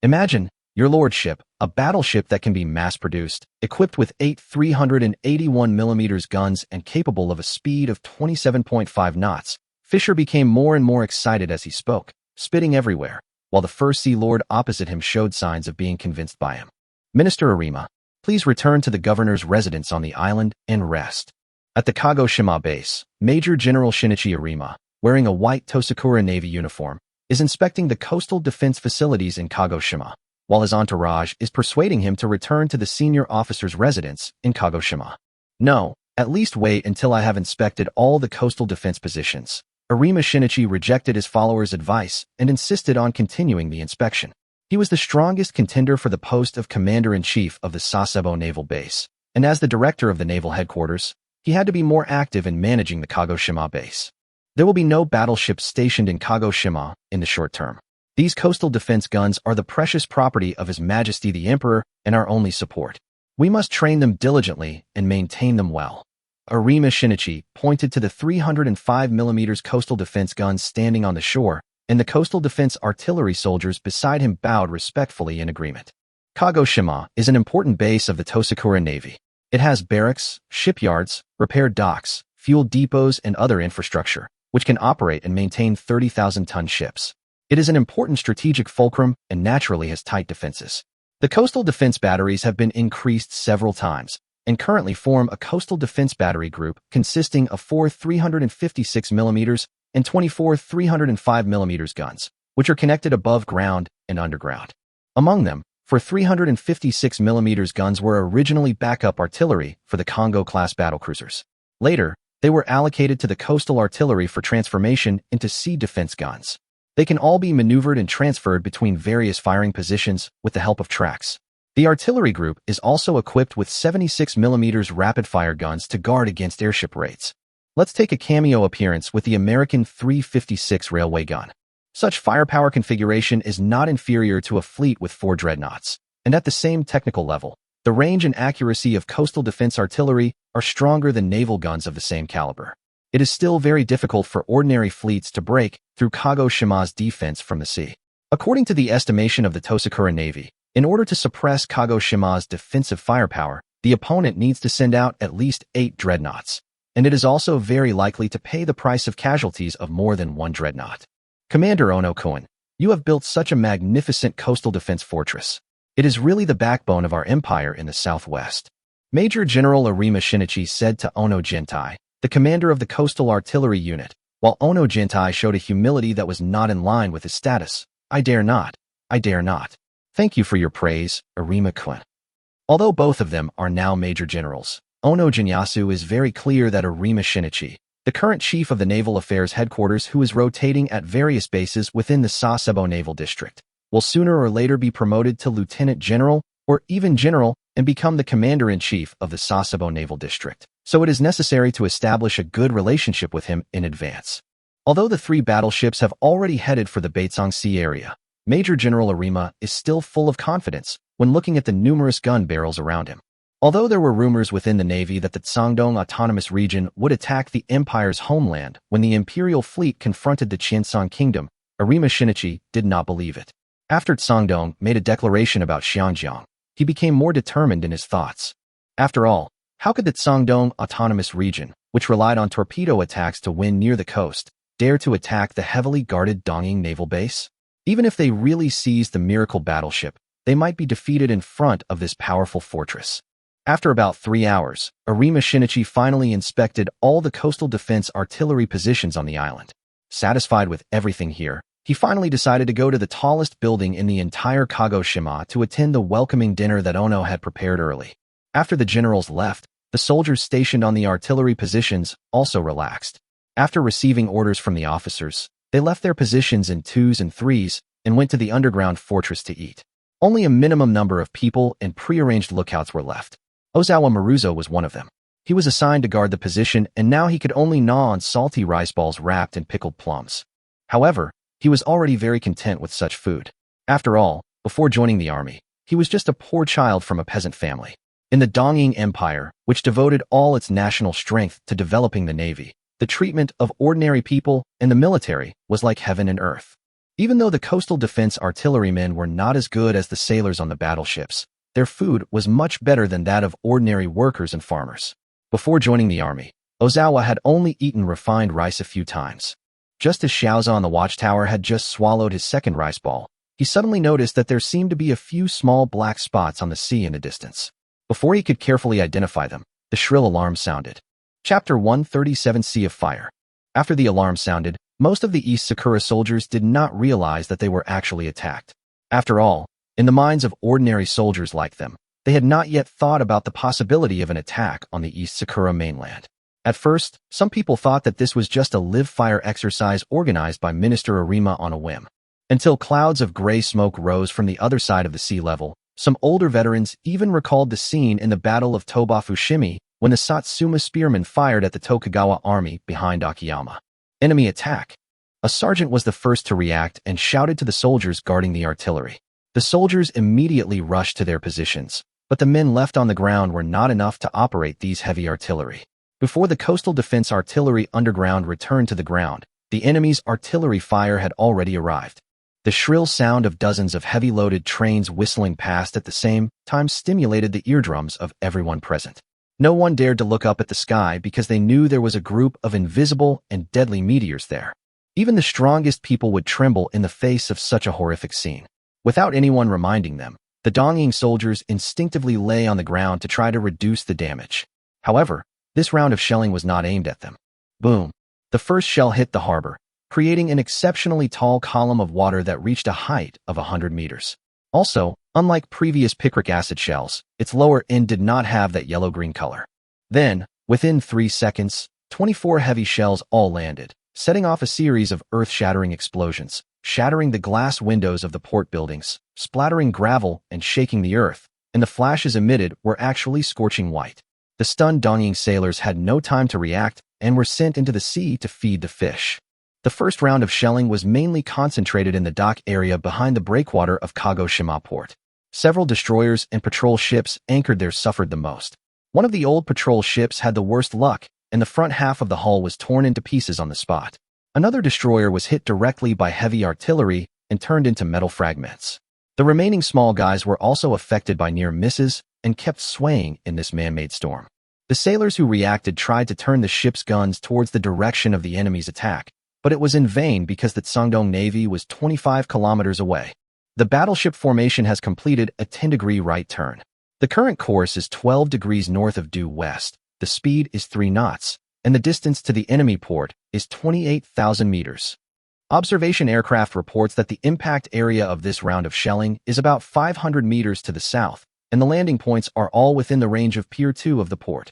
Imagine, your lordship, a battleship that can be mass-produced, equipped with 8 381mm guns and capable of a speed of 27.5 knots. Fisher became more and more excited as he spoke, spitting everywhere, while the First Sea Lord opposite him showed signs of being convinced by him. Minister Arima, please return to the governor's residence on the island and rest. At the Kagoshima base, Major General Shinichi Arima, wearing a white Tosakura Navy uniform, is inspecting the coastal defense facilities in Kagoshima, while his entourage is persuading him to return to the senior officer's residence in Kagoshima. No, at least wait until I have inspected all the coastal defense positions. Arima Shinichi rejected his followers' advice and insisted on continuing the inspection. He was the strongest contender for the post of Commander-in-Chief of the Sasebo Naval Base, and as the director of the naval headquarters, he had to be more active in managing the Kagoshima base. There will be no battleships stationed in Kagoshima in the short term. These coastal defense guns are the precious property of His Majesty the Emperor and our only support. We must train them diligently and maintain them well. Arima Shinichi pointed to the 305mm coastal defense guns standing on the shore, and the coastal defense artillery soldiers beside him bowed respectfully in agreement. Kagoshima is an important base of the Tosakura Navy. It has barracks, shipyards, repair docks, fuel depots, and other infrastructure, which can operate and maintain 30,000-ton ships. It is an important strategic fulcrum and naturally has tight defenses. The coastal defense batteries have been increased several times, and currently form a coastal defense battery group consisting of 4 356mm and 24 305mm guns, which are connected above ground and underground. Among them, 4 356mm guns were originally backup artillery for the Congo-class battlecruisers. Later, they were allocated to the coastal artillery for transformation into sea defense guns. They can all be maneuvered and transferred between various firing positions with the help of tracks. The artillery group is also equipped with 76mm rapid-fire guns to guard against airship raids. Let's take a cameo appearance with the American 356 railway gun. Such firepower configuration is not inferior to a fleet with 4 dreadnoughts, and at the same technical level, the range and accuracy of coastal defense artillery are stronger than naval guns of the same caliber. It is still very difficult for ordinary fleets to break through Kagoshima's defense from the sea. According to the estimation of the Tosakura Navy, in order to suppress Kagoshima's defensive firepower, the opponent needs to send out at least 8 dreadnoughts, and it is also very likely to pay the price of casualties of more than 1 dreadnought. Commander Ono-kun, you have built such a magnificent coastal defense fortress. It is really the backbone of our empire in the southwest. Major General Arima Shinichi said to Ono Gentai, the commander of the coastal artillery unit, while Ono Gentai showed a humility that was not in line with his status. I dare not. Thank you for your praise, Arima-kun. Although both of them are now major generals, Ono Genyasu is very clear that Arima Shinichi, the current chief of the Naval Affairs Headquarters who is rotating at various bases within the Sasebo Naval District, will sooner or later be promoted to lieutenant general or even general and become the commander-in-chief of the Sasebo Naval District, so it is necessary to establish a good relationship with him in advance. Although the 3 battleships have already headed for the Baitsang Sea area, Major General Arima is still full of confidence when looking at the numerous gun barrels around him. Although there were rumors within the Navy that the Sangdong Autonomous Region would attack the Empire's homeland when the Imperial fleet confronted the Qiancang Kingdom, Arima Shinichi did not believe it. After Sangdong made a declaration about Xianjiang, he became more determined in his thoughts. After all, how could the Sangdong Autonomous Region, which relied on torpedo attacks to win near the coast, dare to attack the heavily guarded Dongying naval base? Even if they really seized the miracle battleship, they might be defeated in front of this powerful fortress. After about 3 hours, Arima Shinichi finally inspected all the coastal defense artillery positions on the island. Satisfied with everything here, he finally decided to go to the tallest building in the entire Kagoshima to attend the welcoming dinner that Ono had prepared early. After the generals left, the soldiers stationed on the artillery positions also relaxed. After receiving orders from the officers, they left their positions in 2s and 3s and went to the underground fortress to eat. Only a minimum number of people and prearranged lookouts were left. Ozawa Maruzo was one of them. He was assigned to guard the position, and now he could only gnaw on salty rice balls wrapped in pickled plums. However, he was already very content with such food. After all, before joining the army, he was just a poor child from a peasant family. In the Qiancang Empire, which devoted all its national strength to developing the navy, the treatment of ordinary people and the military was like heaven and earth. Even though the coastal defense artillerymen were not as good as the sailors on the battleships, their food was much better than that of ordinary workers and farmers. Before joining the army, Ozawa had only eaten refined rice a few times. Just as Xiaoza on the watchtower had just swallowed his second rice ball, he suddenly noticed that there seemed to be a few small black spots on the sea in the distance. Before he could carefully identify them, the shrill alarm sounded. Chapter 137 Sea of Fire. After the alarm sounded, most of the East Sakura soldiers did not realize that they were actually attacked. After all, in the minds of ordinary soldiers like them, they had not yet thought about the possibility of an attack on the East Sakura mainland. At first, some people thought that this was just a live-fire exercise organized by Minister Arima on a whim. Until clouds of gray smoke rose from the other side of the sea level, some older veterans even recalled the scene in the Battle of Toba-Fushimi when the Satsuma spearmen fired at the Tokugawa army behind Akiyama. Enemy attack! A sergeant was the first to react and shouted to the soldiers guarding the artillery. The soldiers immediately rushed to their positions, but the men left on the ground were not enough to operate these heavy artillery. Before the coastal defense artillery underground returned to the ground, the enemy's artillery fire had already arrived. The shrill sound of dozens of heavy-loaded trains whistling past at the same time stimulated the eardrums of everyone present. No one dared to look up at the sky because they knew there was a group of invisible and deadly meteors there. Even the strongest people would tremble in the face of such a horrific scene. Without anyone reminding them, the Dongying soldiers instinctively lay on the ground to try to reduce the damage. However, this round of shelling was not aimed at them. Boom! The first shell hit the harbor, creating an exceptionally tall column of water that reached a height of 100 meters. Also, unlike previous picric acid shells, its lower end did not have that yellow-green color. Then, within 3 seconds, 24 heavy shells all landed, setting off a series of earth-shattering explosions, shattering the glass windows of the port buildings, splattering gravel and shaking the earth, and the flashes emitted were actually scorching white. The stunned Dongying sailors had no time to react and were sent into the sea to feed the fish. The first round of shelling was mainly concentrated in the dock area behind the breakwater of Kagoshima port. Several destroyers and patrol ships anchored there suffered the most. One of the old patrol ships had the worst luck, and the front half of the hull was torn into pieces on the spot. Another destroyer was hit directly by heavy artillery and turned into metal fragments. The remaining small guys were also affected by near misses and kept swaying in this man-made storm. The sailors who reacted tried to turn the ship's guns towards the direction of the enemy's attack, but it was in vain because the Tsangdong Navy was 25 kilometers away. The battleship formation has completed a 10-degree right turn. The current course is 12 degrees north of due west, the speed is 3 knots, and the distance to the enemy port is 28,000 meters. Observation aircraft reports that the impact area of this round of shelling is about 500 meters to the south, and the landing points are all within the range of Pier 2 of the port.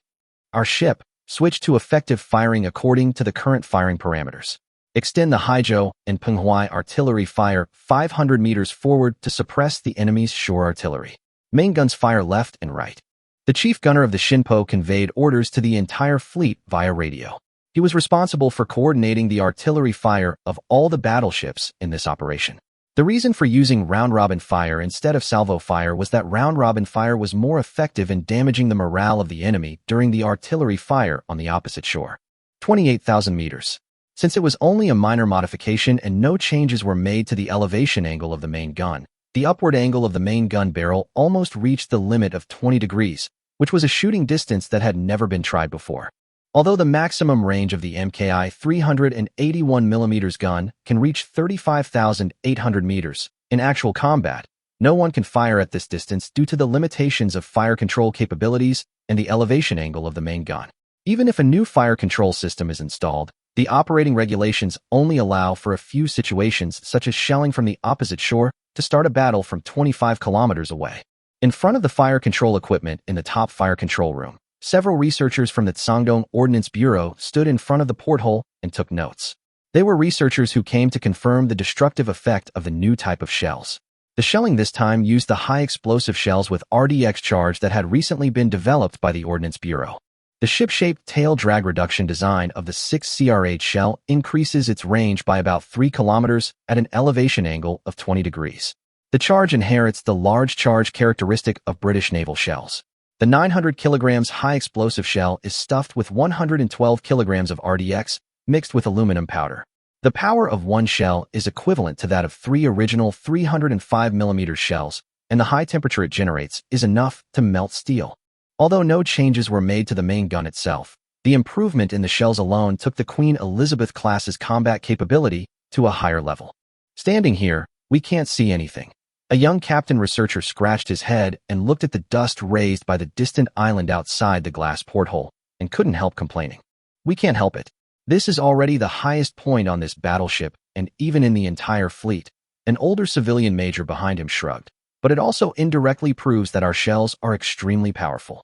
Our ship switched to effective firing according to the current firing parameters. Extend the Haijo and Penghuai artillery fire 500 meters forward to suppress the enemy's shore artillery. Main guns fire left and right. The chief gunner of the Shinpo conveyed orders to the entire fleet via radio. He was responsible for coordinating the artillery fire of all the battleships in this operation. The reason for using round-robin fire instead of salvo fire was that round-robin fire was more effective in damaging the morale of the enemy during the artillery fire on the opposite shore. 28,000 meters. Since it was only a minor modification and no changes were made to the elevation angle of the main gun, the upward angle of the main gun barrel almost reached the limit of 20 degrees, which was a shooting distance that had never been tried before. Although the maximum range of the MKI 381mm gun can reach 35,800 meters, in actual combat, No one can fire at this distance due to the limitations of fire control capabilities and the elevation angle of the main gun. Even if a new fire control system is installed, the operating regulations only allow for a few situations such as shelling from the opposite shore to start a battle from 25 kilometers away. In front of the fire control equipment in the top fire control room, several researchers from the Qiancang Ordnance Bureau stood in front of the porthole and took notes. They were researchers who came to confirm the destructive effect of the new type of shells. The shelling this time used the high-explosive shells with RDX charge that had recently been developed by the Ordnance Bureau. The ship-shaped tail drag reduction design of the 6CR8 shell increases its range by about 3 kilometers at an elevation angle of 20 degrees. The charge inherits the large charge characteristic of British naval shells. The 900 kilograms high-explosive shell is stuffed with 112 kilograms of RDX mixed with aluminum powder. The power of one shell is equivalent to that of 3 original 305mm shells, and the high temperature it generates is enough to melt steel. Although no changes were made to the main gun itself, the improvement in the shells alone took the Queen Elizabeth class's combat capability to a higher level. Standing here, we can't see anything. A young captain researcher scratched his head and looked at the dust raised by the distant island outside the glass porthole, and couldn't help complaining. We can't help it. This is already the highest point on this battleship, and even in the entire fleet. An older civilian major behind him shrugged, but it also indirectly proves that our shells are extremely powerful.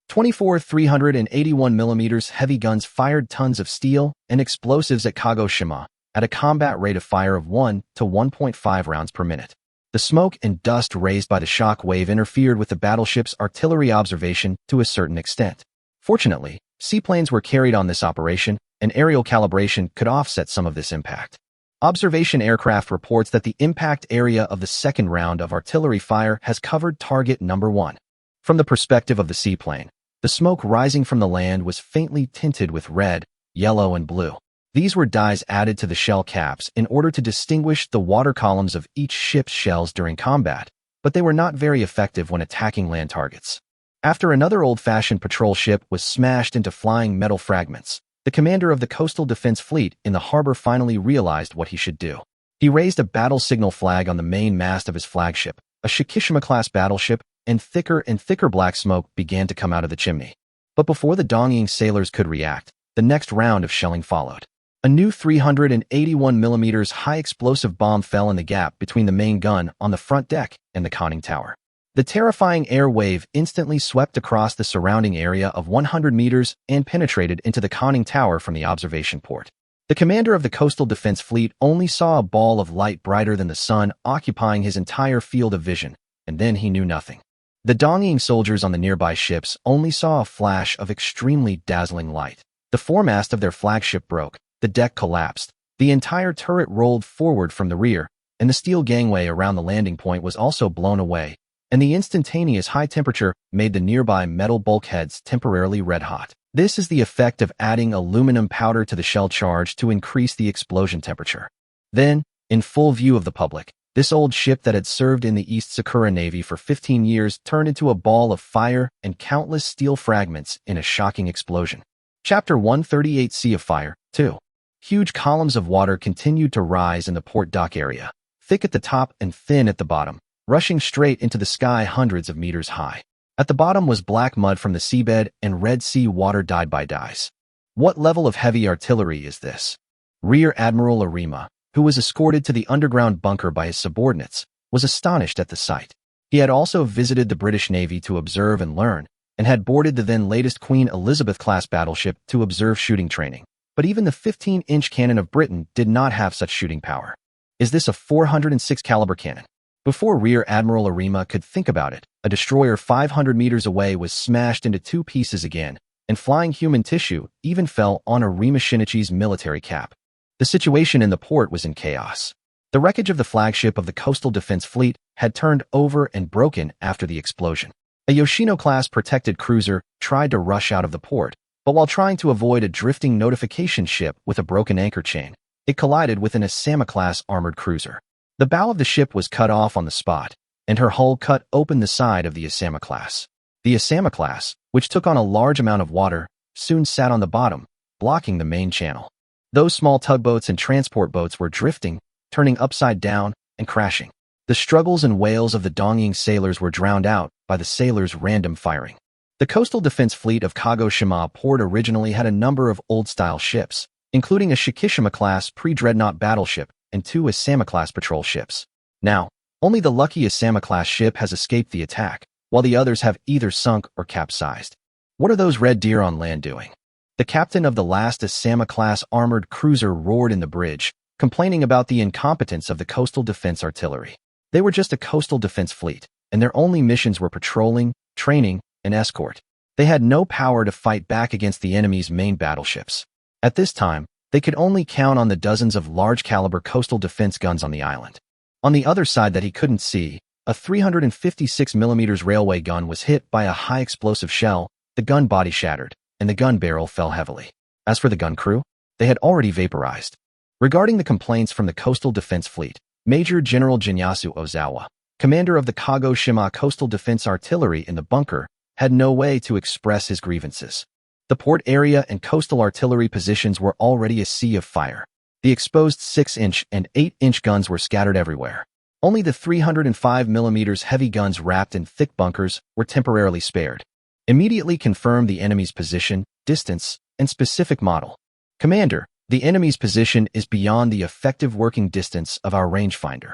24 381mm heavy guns fired tons of steel and explosives at Kagoshima at a combat rate of fire of 1 to 1.5 rounds per minute. The smoke and dust raised by the shock wave interfered with the battleship's artillery observation to a certain extent. Fortunately, seaplanes were carried on this operation, and aerial calibration could offset some of this impact. Observation aircraft reports that the impact area of the second round of artillery fire has covered target number 1. From the perspective of the seaplane, the smoke rising from the land was faintly tinted with red, yellow, and blue. These were dyes added to the shell caps in order to distinguish the water columns of each ship's shells during combat, but they were not very effective when attacking land targets. After another old-fashioned patrol ship was smashed into flying metal fragments, the commander of the coastal defense fleet in the harbor finally realized what he should do. He raised a battle signal flag on the main mast of his flagship, a Shikishima-class battleship, and thicker black smoke began to come out of the chimney. But before the Dongying sailors could react, the next round of shelling followed. A new 381mm high-explosive bomb fell in the gap between the main gun on the front deck and the conning tower. The terrifying air wave instantly swept across the surrounding area of 100 meters and penetrated into the conning tower from the observation port. The commander of the coastal defense fleet only saw a ball of light brighter than the sun occupying his entire field of vision, and then he knew nothing. The Dongying soldiers on the nearby ships only saw a flash of extremely dazzling light. The foremast of their flagship broke, the deck collapsed, the entire turret rolled forward from the rear, and the steel gangway around the landing point was also blown away, and the instantaneous high temperature made the nearby metal bulkheads temporarily red-hot. This is the effect of adding aluminum powder to the shell charge to increase the explosion temperature. Then, in full view of the public, this old ship that had served in the East Sakura Navy for 15 years turned into a ball of fire and countless steel fragments in a shocking explosion. Chapter 138 Sea of Fire 2. Huge columns of water continued to rise in the port dock area, thick at the top and thin at the bottom, rushing straight into the sky hundreds of meters high. At the bottom was black mud from the seabed and Red Sea water dyed by dyes. What level of heavy artillery is this? Rear Admiral Arima, who was escorted to the underground bunker by his subordinates, was astonished at the sight. He had also visited the British Navy to observe and learn, and had boarded the then latest Queen Elizabeth-class battleship to observe shooting training. But even the 15-inch cannon of Britain did not have such shooting power. Is this a 406 caliber cannon? Before Rear Admiral Arima could think about it, a destroyer 500 meters away was smashed into 2 pieces again, and flying human tissue even fell on Arima Shinichi's military cap. The situation in the port was in chaos. The wreckage of the flagship of the Coastal Defense Fleet had turned over and broken after the explosion. A Yoshino-class protected cruiser tried to rush out of the port, but while trying to avoid a drifting notification ship with a broken anchor chain, it collided with an Asama-class armored cruiser. The bow of the ship was cut off on the spot, and her hull cut open the side of the Asama class. The Asama class, which took on a large amount of water, soon sat on the bottom, blocking the main channel. Those small tugboats and transport boats were drifting, turning upside down, and crashing. The struggles and wails of the Dongying sailors were drowned out by the sailors' random firing. The coastal defense fleet of Kagoshima port originally had a number of old-style ships, including a Shikishima-class pre-dreadnought battleship and 2 Asama-class patrol ships. Now, only the lucky Asama-class ship has escaped the attack, while the others have either sunk or capsized. What are those red deer on land doing? The captain of the last Asama-class armored cruiser roared in the bridge, complaining about the incompetence of the coastal defense artillery. They were just a coastal defense fleet, and their only missions were patrolling, training, and escort. They had no power to fight back against the enemy's main battleships. At this time, they could only count on the dozens of large-caliber coastal defense guns on the island. On the other side that he couldn't see, a 356mm railway gun was hit by a high-explosive shell, the gun body shattered, and the gun barrel fell heavily. As for the gun crew, they had already vaporized. Regarding the complaints from the coastal defense fleet, Major General Jinyasu Ozawa, commander of the Kagoshima Coastal Defense Artillery in the bunker, had no way to express his grievances. The port area and coastal artillery positions were already a sea of fire. The exposed 6-inch and 8-inch guns were scattered everywhere. Only the 305mm heavy guns wrapped in thick bunkers were temporarily spared. Immediately confirm the enemy's position, distance, and specific model. Commander, the enemy's position is beyond the effective working distance of our rangefinder.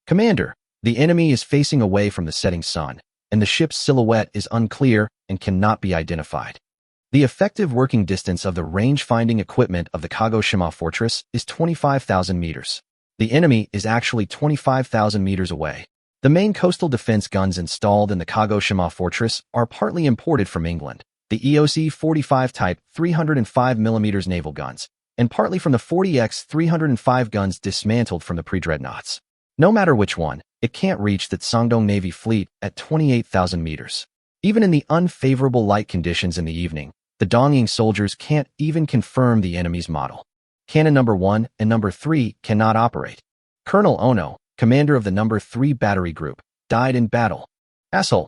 Commander, the enemy is facing away from the setting sun, and the ship's silhouette is unclear and cannot be identified. The effective working distance of the range-finding equipment of the Kagoshima fortress is 25,000 meters. The enemy is actually 25,000 meters away. The main coastal defense guns installed in the Kagoshima fortress are partly imported from England, the EOC-45 type 305mm naval guns, and partly from the 40X 305 guns dismantled from the pre-dreadnoughts. No matter which one, it can't reach the Sangdong Navy fleet at 28,000 meters. Even in the unfavorable light conditions in the evening, the Dongying soldiers can't even confirm the enemy's model. Cannon number 1 and number 3 cannot operate. Colonel Ono, commander of the number 3 battery group, died in battle. Asshole.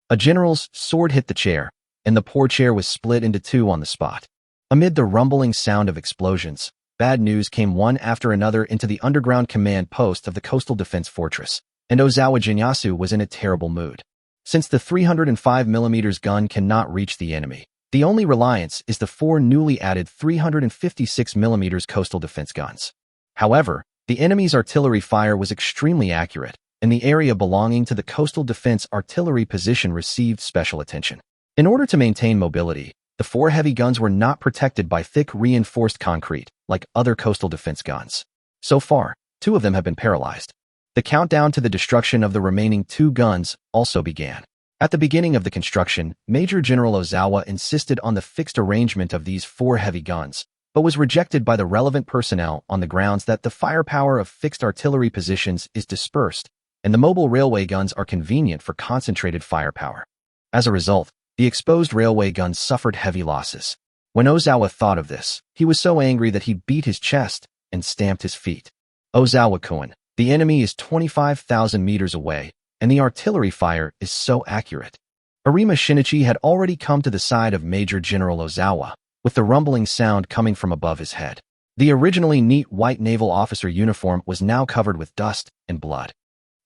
A general's sword hit the chair, and the poor chair was split into 2 on the spot. Amid the rumbling sound of explosions, bad news came one after another into the underground command post of the coastal defense fortress, and Ozawa Jinyasu was in a terrible mood. Since the 305mm gun cannot reach the enemy, the only reliance is the 4 newly added 356mm coastal defense guns. However, the enemy's artillery fire was extremely accurate, and the area belonging to the coastal defense artillery position received special attention. In order to maintain mobility, the 4 heavy guns were not protected by thick reinforced concrete, like other coastal defense guns. So far, 2 of them have been paralyzed. The countdown to the destruction of the remaining 2 guns also began. At the beginning of the construction, Major General Ozawa insisted on the fixed arrangement of these 4 heavy guns, but was rejected by the relevant personnel on the grounds that the firepower of fixed artillery positions is dispersed, and the mobile railway guns are convenient for concentrated firepower. As a result, the exposed railway guns suffered heavy losses. When Ozawa thought of this, he was so angry that he beat his chest and stamped his feet. Ozawa-kun, the enemy is 25,000 meters away, and the artillery fire is so accurate. Arima Shinichi had already come to the side of Major General Ozawa, with the rumbling sound coming from above his head. The originally neat white naval officer uniform was now covered with dust and blood.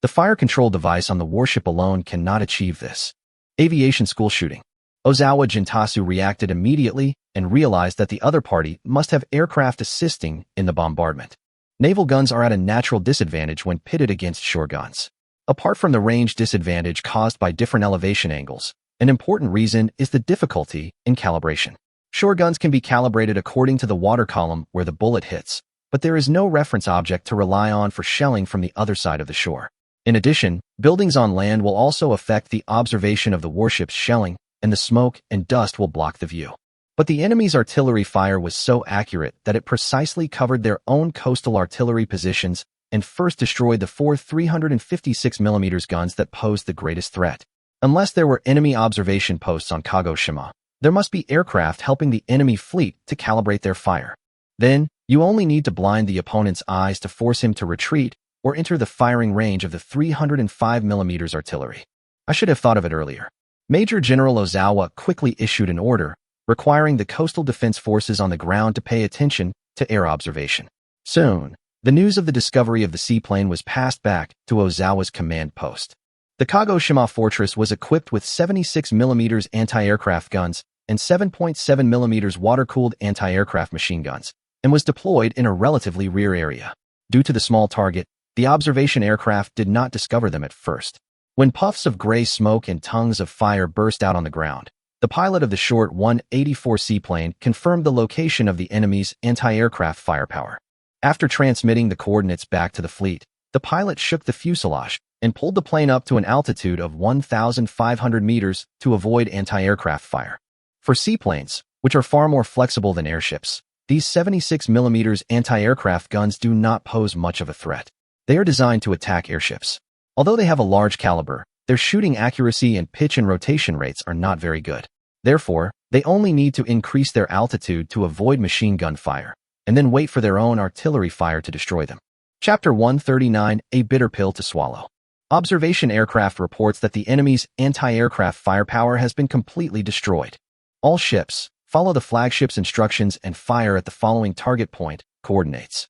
The fire control device on the warship alone cannot achieve this. Aviation school shooting. Ozawa Jintasu reacted immediately and realized that the other party must have aircraft assisting in the bombardment. Naval guns are at a natural disadvantage when pitted against shore guns. Apart from the range disadvantage caused by different elevation angles, an important reason is the difficulty in calibration. Shore guns can be calibrated according to the water column where the bullet hits, but there is no reference object to rely on for shelling from the other side of the shore. In addition, buildings on land will also affect the observation of the warship's shelling, and the smoke and dust will block the view. But the enemy's artillery fire was so accurate that it precisely covered their own coastal artillery positions and first destroyed the 4 356mm guns that posed the greatest threat. Unless there were enemy observation posts on Kagoshima, there must be aircraft helping the enemy fleet to calibrate their fire. Then, you only need to blind the opponent's eyes to force him to retreat or enter the firing range of the 305mm artillery. I should have thought of it earlier. Major General Ozawa quickly issued an order requiring the coastal defense forces on the ground to pay attention to air observation. Soon, The news of the discovery of the seaplane was passed back to Ozawa's command post. The Kagoshima fortress was equipped with 76mm anti-aircraft guns and 7.7mm water-cooled anti-aircraft machine guns, and was deployed in a relatively rear area. Due to the small target, the observation aircraft did not discover them at first. When puffs of gray smoke and tongues of fire burst out on the ground, the pilot of the short 184 seaplane confirmed the location of the enemy's anti-aircraft firepower. After transmitting the coordinates back to the fleet, the pilot shook the fuselage and pulled the plane up to an altitude of 1,500 meters to avoid anti-aircraft fire. For seaplanes, which are far more flexible than airships, these 76mm anti-aircraft guns do not pose much of a threat. They are designed to attack airships. Although they have a large caliber, their shooting accuracy and pitch and rotation rates are not very good. Therefore, they only need to increase their altitude to avoid machine gun fire, and then wait for their own artillery fire to destroy them. Chapter 139, A Bitter Pill to Swallow. Observation aircraft reports that the enemy's anti-aircraft firepower has been completely destroyed. All ships, follow the flagship's instructions and fire at the following target point coordinates.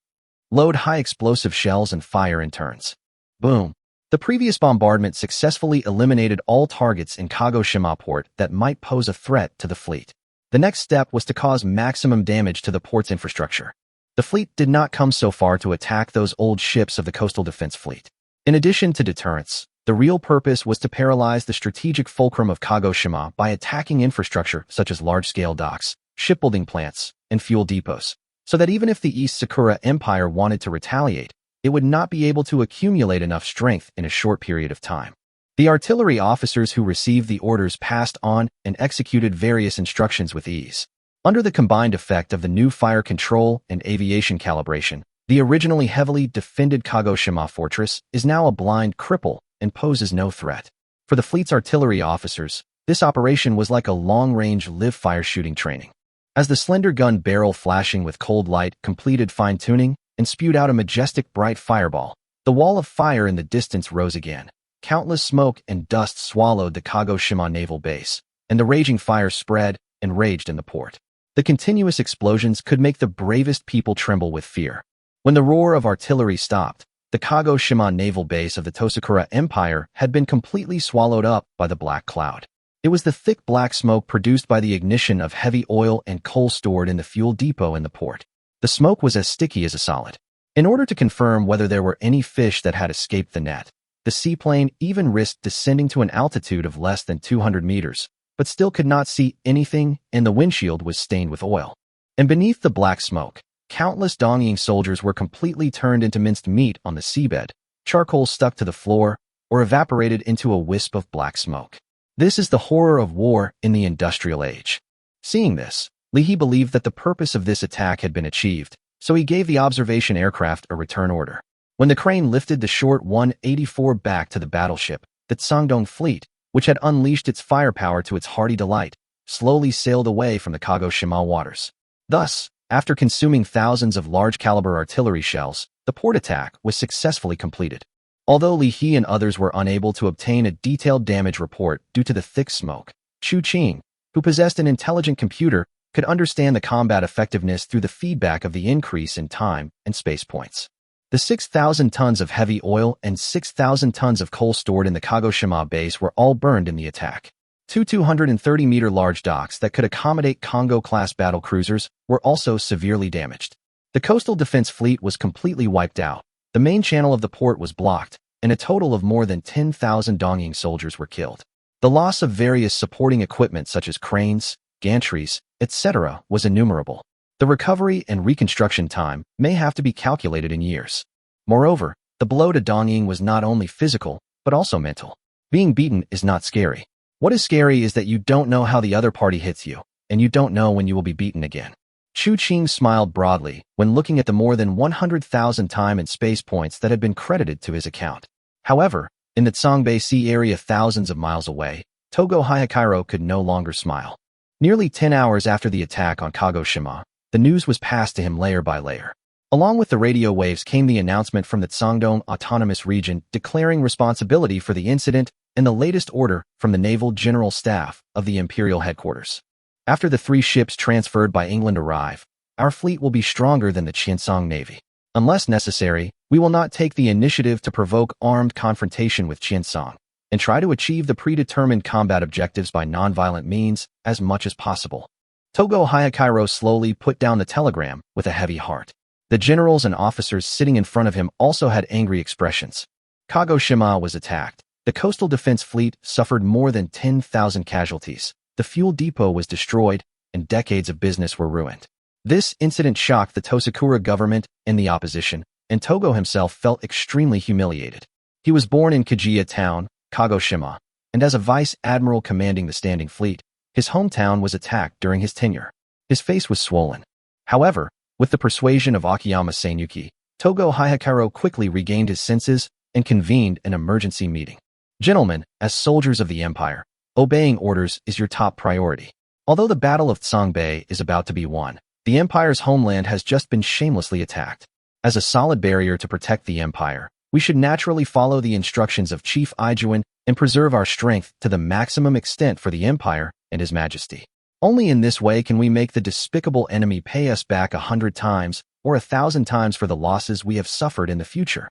Load high explosive shells and fire in turns. Boom. The previous bombardment successfully eliminated all targets in Kagoshima port that might pose a threat to the fleet. The next step was to cause maximum damage to the port's infrastructure. The fleet did not come so far to attack those old ships of the coastal defense fleet. In addition to deterrence, the real purpose was to paralyze the strategic fulcrum of Kagoshima by attacking infrastructure such as large-scale docks, shipbuilding plants, and fuel depots, so that even if the East Sakura Empire wanted to retaliate, it would not be able to accumulate enough strength in a short period of time. The artillery officers who received the orders passed on and executed various instructions with ease. Under the combined effect of the new fire control and aviation calibration, the originally heavily defended Kagoshima fortress is now a blind cripple and poses no threat. For the fleet's artillery officers, this operation was like a long-range live-fire shooting training. As the slender gun barrel flashing with cold light completed fine-tuning and spewed out a majestic bright fireball, the wall of fire in the distance rose again. Countless smoke and dust swallowed the Kagoshima naval base, and the raging fire spread and raged in the port. The continuous explosions could make the bravest people tremble with fear. When the roar of artillery stopped, the Kagoshima naval base of the Tosakura Empire had been completely swallowed up by the black cloud. It was the thick black smoke produced by the ignition of heavy oil and coal stored in the fuel depot in the port. The smoke was as sticky as a solid. In order to confirm whether there were any fish that had escaped the net, the seaplane even risked descending to an altitude of less than 200 meters, but still could not see anything, and the windshield was stained with oil. And beneath the black smoke, countless Dongying soldiers were completely turned into minced meat on the seabed, charcoal stuck to the floor, or evaporated into a wisp of black smoke. This is the horror of war in the industrial age. Seeing this, Li He believed that the purpose of this attack had been achieved, so he gave the observation aircraft a return order. When the crane lifted the short 184 back to the battleship, the Tsangdong fleet, which had unleashed its firepower to its hearty delight, slowly sailed away from the Kagoshima waters. Thus, after consuming thousands of large-caliber artillery shells, the port attack was successfully completed. Although Li He and others were unable to obtain a detailed damage report due to the thick smoke, Chu Qing, who possessed an intelligent computer, could understand the combat effectiveness through the feedback of the increase in time and space points. The 6,000 tons of heavy oil and 6,000 tons of coal stored in the Kagoshima base were all burned in the attack. Two 230-meter large docks that could accommodate Congo-class battle cruisers were also severely damaged. The coastal defense fleet was completely wiped out, the main channel of the port was blocked, and a total of more than 10,000 Dongying soldiers were killed. The loss of various supporting equipment such as cranes, gantries, etc. was innumerable. The recovery and reconstruction time may have to be calculated in years. Moreover, the blow to Dongying was not only physical, but also mental. Being beaten is not scary. What is scary is that you don't know how the other party hits you, and you don't know when you will be beaten again. Chu Qing smiled broadly when looking at the more than 100,000 time and space points that had been credited to his account. However, in the Tsongbei Sea area thousands of miles away, Togo Hayakairo could no longer smile. Nearly 10 hours after the attack on Kagoshima, the news was passed to him layer by layer. Along with the radio waves came the announcement from the Tsangdong Autonomous Region declaring responsibility for the incident and the latest order from the Naval General Staff of the Imperial Headquarters. After the 3 ships transferred by England arrive, our fleet will be stronger than the Qiancang Navy. Unless necessary, we will not take the initiative to provoke armed confrontation with Qiancang and try to achieve the predetermined combat objectives by nonviolent means as much as possible. Togo Hayakairo slowly put down the telegram with a heavy heart. The generals and officers sitting in front of him also had angry expressions. Kagoshima was attacked. The coastal defense fleet suffered more than 10,000 casualties. The fuel depot was destroyed, and decades of business were ruined. This incident shocked the Tosakura government and the opposition, and Togo himself felt extremely humiliated. He was born in Kajiya town, Kagoshima, and as a vice admiral commanding the standing fleet, his hometown was attacked during his tenure. His face was swollen. However, with the persuasion of Akiyama Seinuki, Togo Hayakairo quickly regained his senses and convened an emergency meeting. Gentlemen, as soldiers of the empire, obeying orders is your top priority. Although the Battle of Tsangbei is about to be won, the empire's homeland has just been shamelessly attacked. As a solid barrier to protect the empire, we should naturally follow the instructions of Chief Ijuan and preserve our strength to the maximum extent for the empire and His Majesty. Only in this way can we make the despicable enemy pay us back 100 times or 1,000 times for the losses we have suffered in the future.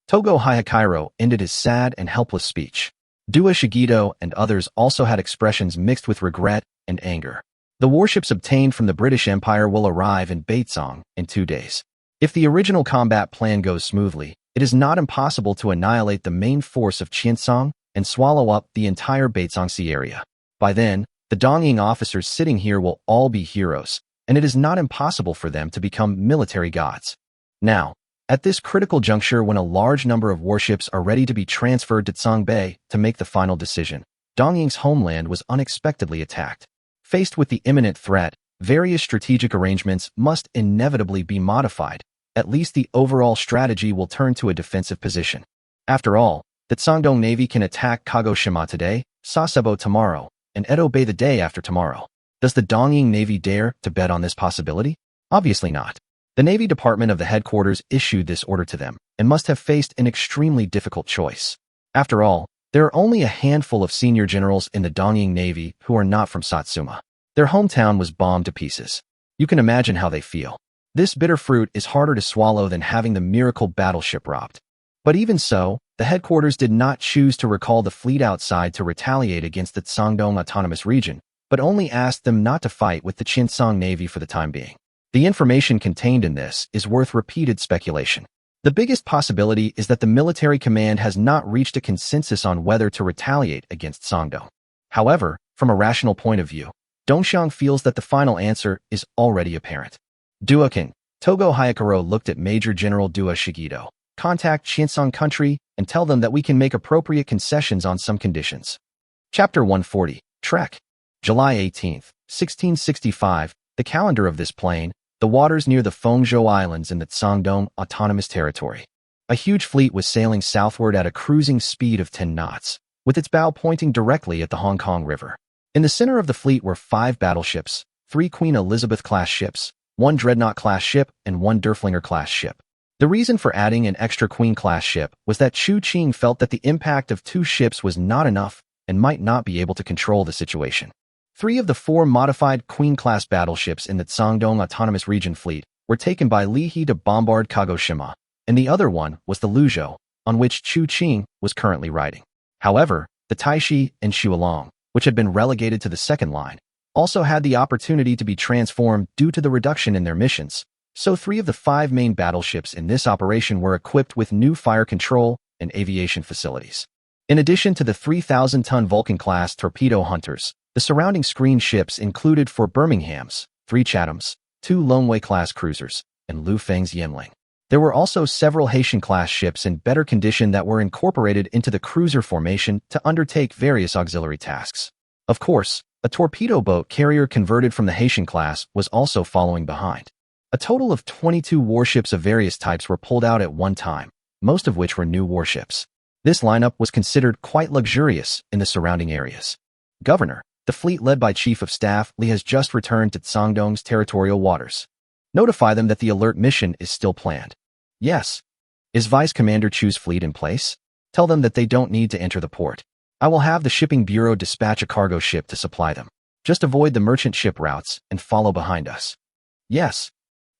Togo Hayakairo ended his sad and helpless speech. Dua Shigeto and others also had expressions mixed with regret and anger. The warships obtained from the British Empire will arrive in Baitsong in 2 days. If the original combat plan goes smoothly, it is not impossible to annihilate the main force of Qiancang and swallow up the entire Baitsong Sea area. By then, the Dongying officers sitting here will all be heroes, and it is not impossible for them to become military gods. Now, at this critical juncture when a large number of warships are ready to be transferred to Tsangbei to make the final decision, Dongying's homeland was unexpectedly attacked. Faced with the imminent threat, various strategic arrangements must inevitably be modified. At least the overall strategy will turn to a defensive position. After all, the Tsangdong Navy can attack Kagoshima today, Sasebo tomorrow, and Edo Bay the day after tomorrow. Does the Dongying Navy dare to bet on this possibility? Obviously not. The Navy Department of the headquarters issued this order to them and must have faced an extremely difficult choice. After all, there are only a handful of senior generals in the Dongying Navy who are not from Satsuma. Their hometown was bombed to pieces. You can imagine how they feel. This bitter fruit is harder to swallow than having the miracle battleship robbed. But even so, the headquarters did not choose to recall the fleet outside to retaliate against the Tsangdong Autonomous Region, but only asked them not to fight with the Qiancang Navy for the time being. The information contained in this is worth repeated speculation. The biggest possibility is that the military command has not reached a consensus on whether to retaliate against Tsangdong. However, from a rational point of view, Dongxiang feels that the final answer is already apparent. Duakin, Togo Hayakairo looked at Major General Dua Shigeto. Contact Qiancang country and tell them that we can make appropriate concessions on some conditions. Chapter 140, Trek. July 18, 1665, the calendar of this plane, the waters near the Fengzhou Islands in the Tsangdong Autonomous Territory. A huge fleet was sailing southward at a cruising speed of 10 knots, with its bow pointing directly at the Hong Kong River. In the center of the fleet were 5 battleships, 3 Queen Elizabeth-class ships, 1 Dreadnought-class ship, and 1 Derflinger-class ship. The reason for adding an extra Queen-class ship was that Chu Qing felt that the impact of 2 ships was not enough and might not be able to control the situation. 3 of the 4 modified Queen-class battleships in the Tsangdong Autonomous Region fleet were taken by Li He to bombard Kagoshima, and the other one was the Luzhou, on which Chu Qing was currently riding. However, the Taixi and Shualong, which had been relegated to the second line, also had the opportunity to be transformed due to the reduction in their missions, so 3 of the 5 main battleships in this operation were equipped with new fire control and aviation facilities. In addition to the 3,000-ton Vulcan-class torpedo hunters, the surrounding screen ships included 4 Birminghams, 3 Chathams, 2 Loneway-class cruisers, and Lu Feng's Yinling. There were also several Haitian-class ships in better condition that were incorporated into the cruiser formation to undertake various auxiliary tasks. Of course, a torpedo boat carrier converted from the Haitian class was also following behind. A total of 22 warships of various types were pulled out at one time, most of which were new warships. This lineup was considered quite luxurious in the surrounding areas. Governor, the fleet led by Chief of Staff Li has just returned to Tsangdong's territorial waters. Notify them that the alert mission is still planned. Yes. Is Vice Commander Chu's fleet in place? Tell them that they don't need to enter the port. I will have the shipping bureau dispatch a cargo ship to supply them. Just avoid the merchant ship routes and follow behind us. Yes.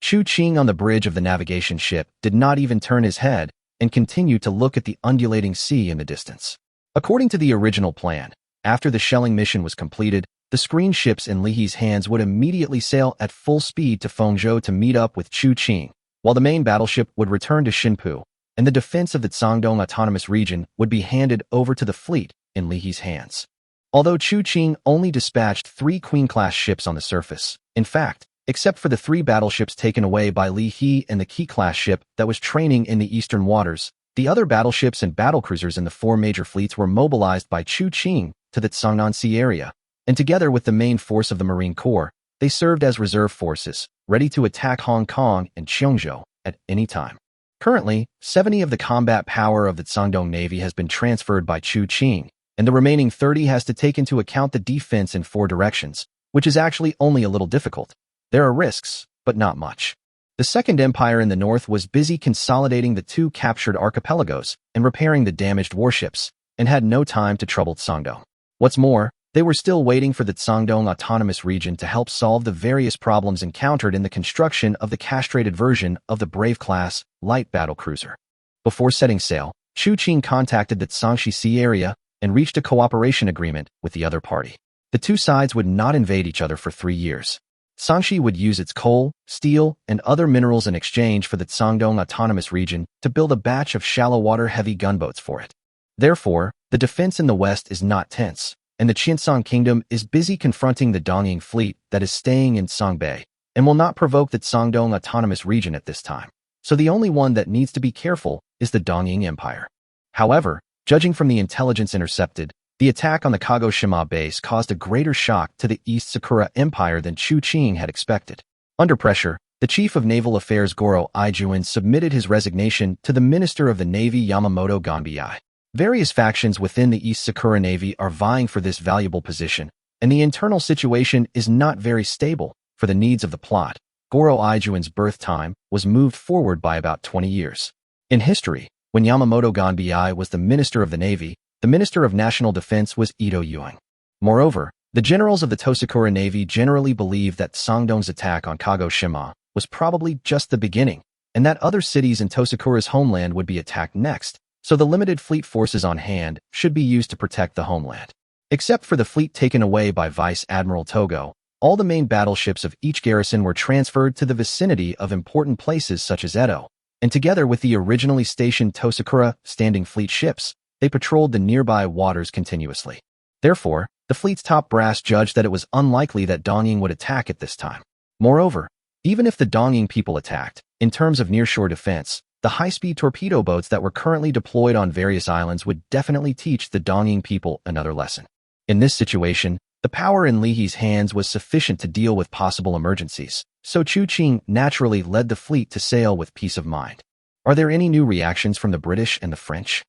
Chu Qing on the bridge of the navigation ship did not even turn his head and continued to look at the undulating sea in the distance. According to the original plan, after the shelling mission was completed, the screen ships in Li He's hands would immediately sail at full speed to Fengzhou to meet up with Chu Qing, while the main battleship would return to Xinpu, and the defense of the Cangdong Autonomous Region would be handed over to the fleet in Li He's hands. Although Chu Qing only dispatched 3 Queen-class ships on the surface, in fact, except for the 3 battleships taken away by Li He and the Qi-class ship that was training in the eastern waters, the other battleships and battlecruisers in the 4 major fleets were mobilized by Chu Qing to the Cangnan Sea area, and together with the main force of the Marine Corps, they served as reserve forces, ready to attack Hong Kong and Qiancang at any time. Currently, 70 of the combat power of the Cangdong Navy has been transferred by Chu Qing, and the remaining 30 has to take into account the defense in 4 directions, which is actually only a little difficult. There are risks, but not much. The Second Empire in the north was busy consolidating the 2 captured archipelagos and repairing the damaged warships, and had no time to trouble Cangdong. What's more, they were still waiting for the Cangdong Autonomous Region to help solve the various problems encountered in the construction of the castrated version of the Brave-class light battlecruiser. Before setting sail, Chu Qing contacted the Cangxi Sea area and reached a cooperation agreement with the other party. The 2 sides would not invade each other for 3 years. Cangxi would use its coal, steel, and other minerals in exchange for the Cangdong Autonomous Region to build a batch of shallow-water heavy gunboats for it. Therefore, the defense in the west is not tense, and the Qiancang Kingdom is busy confronting the Dongying fleet that is staying in Songbei, and will not provoke the Cangdong Autonomous Region at this time. So the only one that needs to be careful is the Dongying Empire. However, judging from the intelligence intercepted, the attack on the Kagoshima base caused a greater shock to the East Sakura Empire than Chu Qing had expected. Under pressure, the Chief of Naval Affairs Goro Ijuin submitted his resignation to the Minister of the Navy Yamamoto Gonbiai. Various factions within the East Sakura Navy are vying for this valuable position, and the internal situation is not very stable. For the needs of the plot, Goro Ijuin's birth time was moved forward by about 20 years. In history, when Yamamoto Gonbiai was the Minister of the Navy, the Minister of National Defense was Ito Yuang. Moreover, the generals of the Tosakura Navy generally believed that Sangdong's attack on Kagoshima was probably just the beginning, and that other cities in Tosakura's homeland would be attacked next, so the limited fleet forces on hand should be used to protect the homeland. Except for the fleet taken away by Vice Admiral Togo, all the main battleships of each garrison were transferred to the vicinity of important places such as Edo, and together with the originally stationed Tosakura standing fleet ships, they patrolled the nearby waters continuously. Therefore, the fleet's top brass judged that it was unlikely that Dongying would attack at this time. Moreover, even if the Dongying people attacked, in terms of nearshore defense, the high-speed torpedo boats that were currently deployed on various islands would definitely teach the Dongying people another lesson. In this situation, the power in Li He's hands was sufficient to deal with possible emergencies, so Chu Qing naturally led the fleet to sail with peace of mind. Are there any new reactions from the British and the French?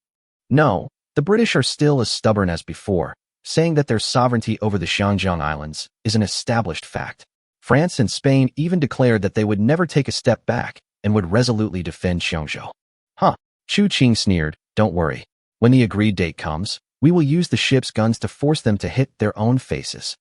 No, the British are still as stubborn as before, saying that their sovereignty over the Qiancang Islands is an established fact. France and Spain even declared that they would never take a step back and would resolutely defend Qiancang. Chu Qing sneered, don't worry. When the agreed date comes, we will use the ship's guns to force them to hit their own faces.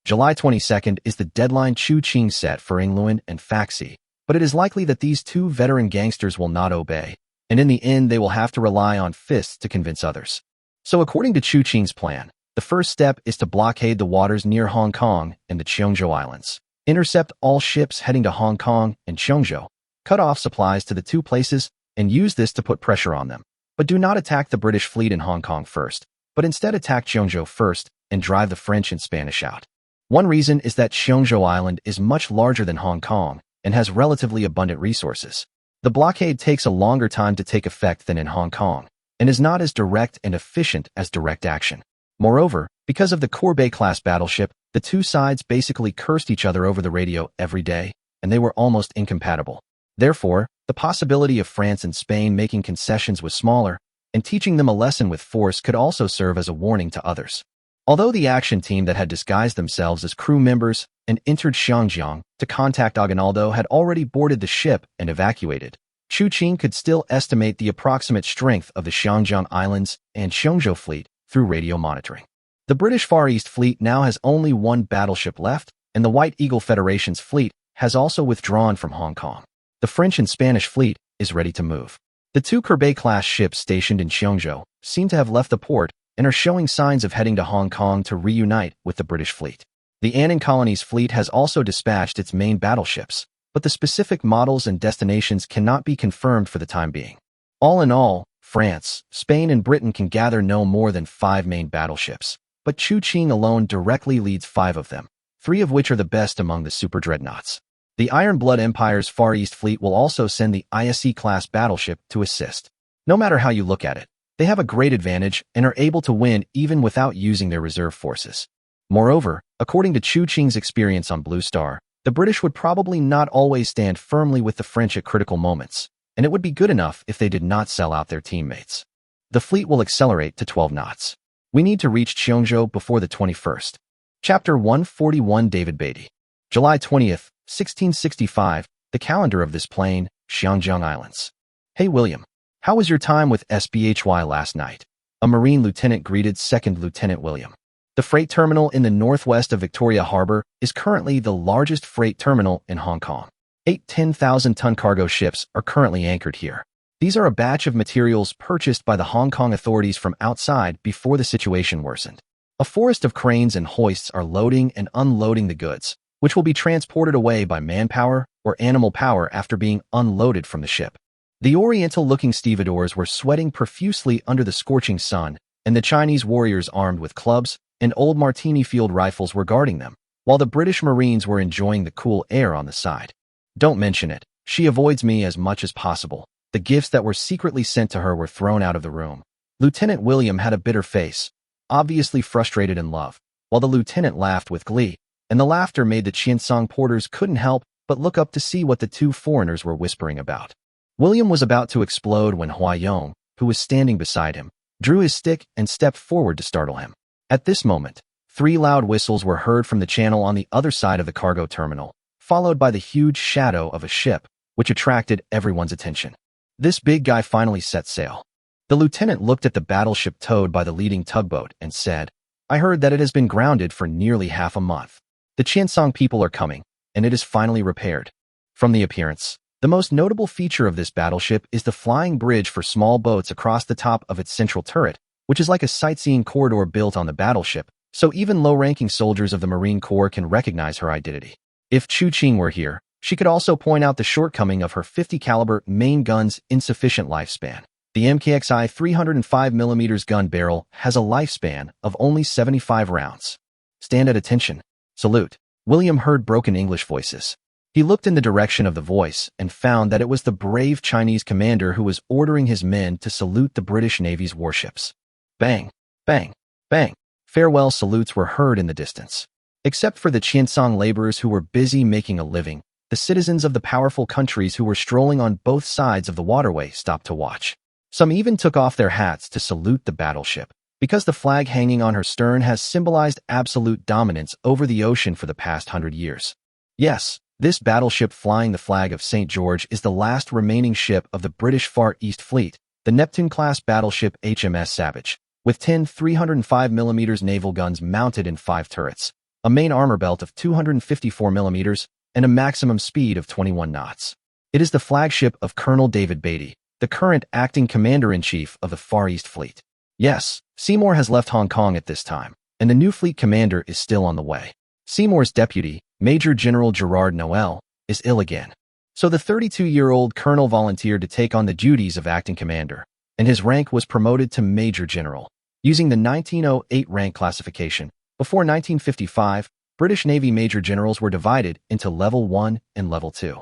July 22nd is the deadline Chu Qing set for Yingluan and Faxi, but it is likely that these 2 veteran gangsters will not obey, and in the end they will have to rely on fists to convince others. So according to Chu Qing's plan, the first step is to blockade the waters near Hong Kong and the Qiancang Islands, intercept all ships heading to Hong Kong and Qiancang, cut off supplies to the 2 places, and use this to put pressure on them. But do not attack the British fleet in Hong Kong first, but instead attack Qiancang first and drive the French and Spanish out. One reason is that Qiancang Island is much larger than Hong Kong and has relatively abundant resources. The blockade takes a longer time to take effect than in Hong Kong, and is not as direct and efficient as direct action. Moreover, because of the Corbeil-class battleship, the 2 sides basically cursed each other over the radio every day, and they were almost incompatible. Therefore, the possibility of France and Spain making concessions was smaller, and teaching them a lesson with force could also serve as a warning to others. Although the action team that had disguised themselves as crew members and entered Xiangjiang to contact Aguinaldo had already boarded the ship and evacuated, Chu Qing could still estimate the approximate strength of the Qiancang Islands and Qiancang fleet through radio monitoring. The British Far East Fleet now has only 1 battleship left, and the White Eagle Federation's fleet has also withdrawn from Hong Kong. The French and Spanish fleet is ready to move. The two Kerbei-class ships stationed in Qiancang seem to have left the port and are showing signs of heading to Hong Kong to reunite with the British fleet. The Annan Colony's fleet has also dispatched its main battleships, but the specific models and destinations cannot be confirmed for the time being. All in all, France, Spain, and Britain can gather no more than 5 main battleships, but Qiancang alone directly leads 5 of them, 3 of which are the best among the super dreadnoughts. The Iron Blood Empire's Far East Fleet will also send the ISE-class battleship to assist. No matter how you look at it, they have a great advantage and are able to win even without using their reserve forces. Moreover, according to Qiancang's experience on Blue Star, the British would probably not always stand firmly with the French at critical moments, and it would be good enough if they did not sell out their teammates. The fleet will accelerate to 12 knots. We need to reach Qiancang before the 21st. Chapter 141 David Beatty. July 20th, 1665, the calendar of this plane, Qiancang Islands. Hey William, how was your time with SBHY last night? A Marine lieutenant greeted Second Lieutenant William. The freight terminal in the northwest of Victoria Harbour is currently the largest freight terminal in Hong Kong. 8 10,000-ton cargo ships are currently anchored here. These are a batch of materials purchased by the Hong Kong authorities from outside before the situation worsened. A forest of cranes and hoists are loading and unloading the goods, which will be transported away by manpower or animal power after being unloaded from the ship. The oriental-looking stevedores were sweating profusely under the scorching sun, and the Chinese warriors armed with clubs and old Martini field rifles were guarding them, while the British Marines were enjoying the cool air on the side. Don't mention it. She avoids me as much as possible. The gifts that were secretly sent to her were thrown out of the room. Lieutenant William had a bitter face, obviously frustrated in love, while the lieutenant laughed with glee, and the laughter made the Qiancang porters couldn't help but look up to see what the two foreigners were whispering about. William was about to explode when Hua Yong, who was standing beside him, drew his stick and stepped forward to startle him. At this moment, 3 loud whistles were heard from the channel on the other side of the cargo terminal, followed by the huge shadow of a ship, which attracted everyone's attention. This big guy finally set sail. The lieutenant looked at the battleship towed by the leading tugboat and said, "I heard that it has been grounded for nearly half a month. The Qiancang people are coming, and it is finally repaired." From the appearance, the most notable feature of this battleship is the flying bridge for small boats across the top of its central turret, which is like a sightseeing corridor built on the battleship, so even low-ranking soldiers of the Marine Corps can recognize her identity. If Qiancang were here, she could also point out the shortcoming of her 50 caliber main gun's insufficient lifespan. The MKXI 305mm gun barrel has a lifespan of only 75 rounds. Stand at attention. Salute. William heard broken English voices. He looked in the direction of the voice and found that it was the brave Chinese commander who was ordering his men to salute the British Navy's warships. Bang, bang, bang. Farewell salutes were heard in the distance. Except for the Qiancang laborers who were busy making a living, the citizens of the powerful countries who were strolling on both sides of the waterway stopped to watch. Some even took off their hats to salute the battleship, because the flag hanging on her stern has symbolized absolute dominance over the ocean for the past 100 years. Yes, this battleship flying the flag of St. George is the last remaining ship of the British Far East Fleet, the Neptune-class battleship HMS Savage, with 10 305mm naval guns mounted in 5 turrets, a main armor belt of 254mm, and a maximum speed of 21 knots. It is the flagship of Colonel David Beatty, the current acting commander-in-chief of the Far East Fleet. Yes, Seymour has left Hong Kong at this time, and the new fleet commander is still on the way. Seymour's deputy, Major General Gerard Noel, is ill again. So the 32-year-old colonel volunteered to take on the duties of acting commander, and his rank was promoted to Major General. Using the 1908 rank classification, before 1955, British Navy Major Generals were divided into Level 1 and Level 2.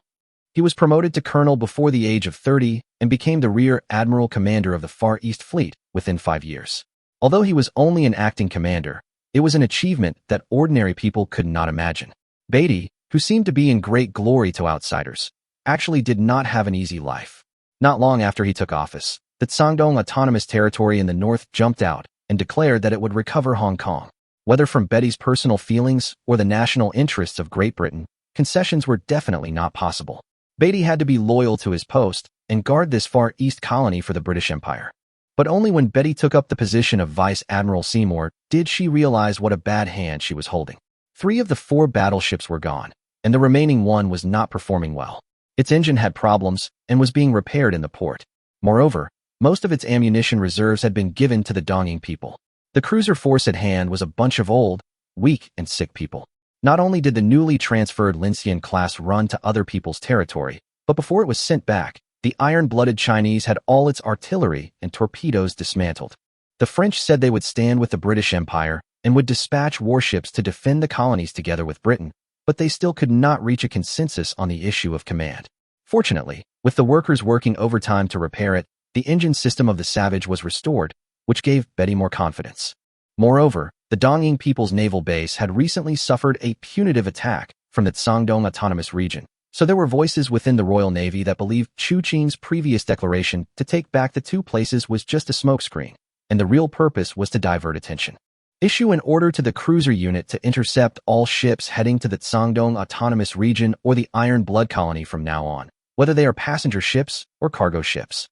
He was promoted to colonel before the age of 30 and became the Rear Admiral Commander of the Far East Fleet within 5 years. Although he was only an acting commander, it was an achievement that ordinary people could not imagine. Beatty, who seemed to be in great glory to outsiders, actually did not have an easy life. Not long after he took office, the Guangdong Autonomous Territory in the north jumped out and declared that it would recover Hong Kong. Whether from Beatty's personal feelings or the national interests of Great Britain, concessions were definitely not possible. Beatty had to be loyal to his post and guard this Far East colony for the British Empire. But only when Beatty took up the position of Vice Admiral Seymour did she realize what a bad hand she was holding. 3 of the 4 battleships were gone, and the remaining one was not performing well. Its engine had problems and was being repaired in the port. Moreover, most of its ammunition reserves had been given to the Dongying people. The cruiser force at hand was a bunch of old, weak, and sick people. Not only did the newly transferred Lincian class run to other people's territory, but before it was sent back, the iron-blooded Chinese had all its artillery and torpedoes dismantled. The French said they would stand with the British Empire and would dispatch warships to defend the colonies together with Britain, but they still could not reach a consensus on the issue of command. Fortunately, with the workers working overtime to repair it, the engine system of the Savage was restored, which gave Betty more confidence. Moreover, the Dongying People's naval base had recently suffered a punitive attack from the Shandong Autonomous Region, so there were voices within the Royal Navy that believed Chu Qing's previous declaration to take back the two places was just a smokescreen, and the real purpose was to divert attention. Issue an order to the cruiser unit to intercept all ships heading to the Shandong Autonomous Region or the Iron Blood Colony from now on, whether they are passenger ships or cargo ships.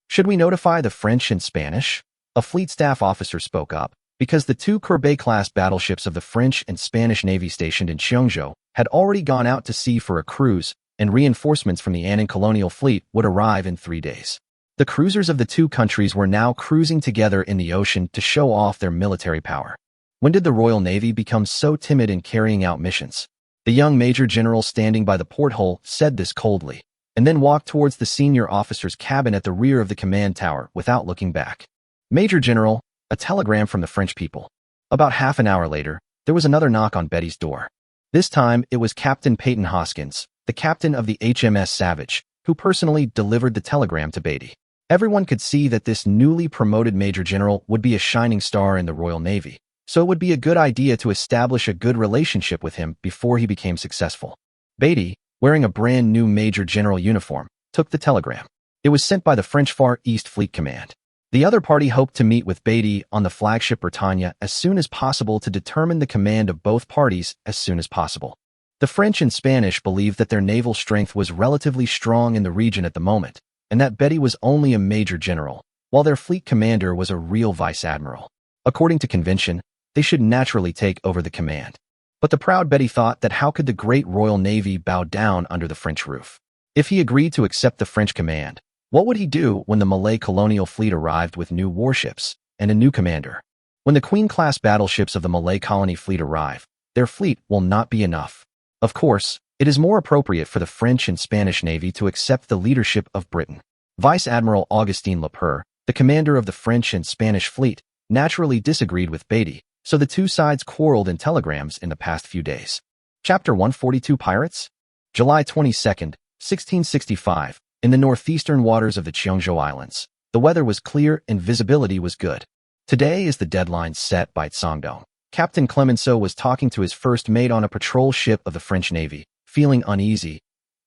Should we notify the French and Spanish? A fleet staff officer spoke up, because the two Courbet-class battleships of the French and Spanish Navy stationed in Qiancang had already gone out to sea for a cruise, and reinforcements from the Annan colonial fleet would arrive in 3 days. The cruisers of the two countries were now cruising together in the ocean to show off their military power. When did the Royal Navy become so timid in carrying out missions? The young Major General standing by the porthole said this coldly, and then walked towards the senior officer's cabin at the rear of the command tower without looking back. Major General, a telegram from the French people. About half an hour later, there was another knock on Betty's door. This time, it was Captain Peyton Hoskins, the captain of the HMS Savage, who personally delivered the telegram to Beatty. Everyone could see that this newly promoted Major General would be a shining star in the Royal Navy, so it would be a good idea to establish a good relationship with him before he became successful. Beatty, wearing a brand new Major General uniform, took the telegram. It was sent by the French Far East Fleet Command. The other party hoped to meet with Beatty on the flagship Britannia as soon as possible to determine the command of both parties as soon as possible. The French and Spanish believed that their naval strength was relatively strong in the region at the moment, and that Beatty was only a major general, while their fleet commander was a real vice admiral. According to convention, they should naturally take over the command. But the proud Beatty thought that how could the great Royal Navy bow down under the French roof? If he agreed to accept the French command, what would he do when the Malay colonial fleet arrived with new warships and a new commander? When the Queen-class battleships of the Malay colony fleet arrive, their fleet will not be enough. Of course, it is more appropriate for the French and Spanish Navy to accept the leadership of Britain. Vice Admiral Augustin Lepeur, the commander of the French and Spanish fleet, naturally disagreed with Beatty, so the two sides quarreled in telegrams in the past few days. Chapter 142 Pirates? July 22, 1665. In the northeastern waters of the Qiancang Islands, the weather was clear and visibility was good. Today is the deadline set by Shandong. Captain Clemenceau was talking to his first mate on a patrol ship of the French Navy, feeling uneasy.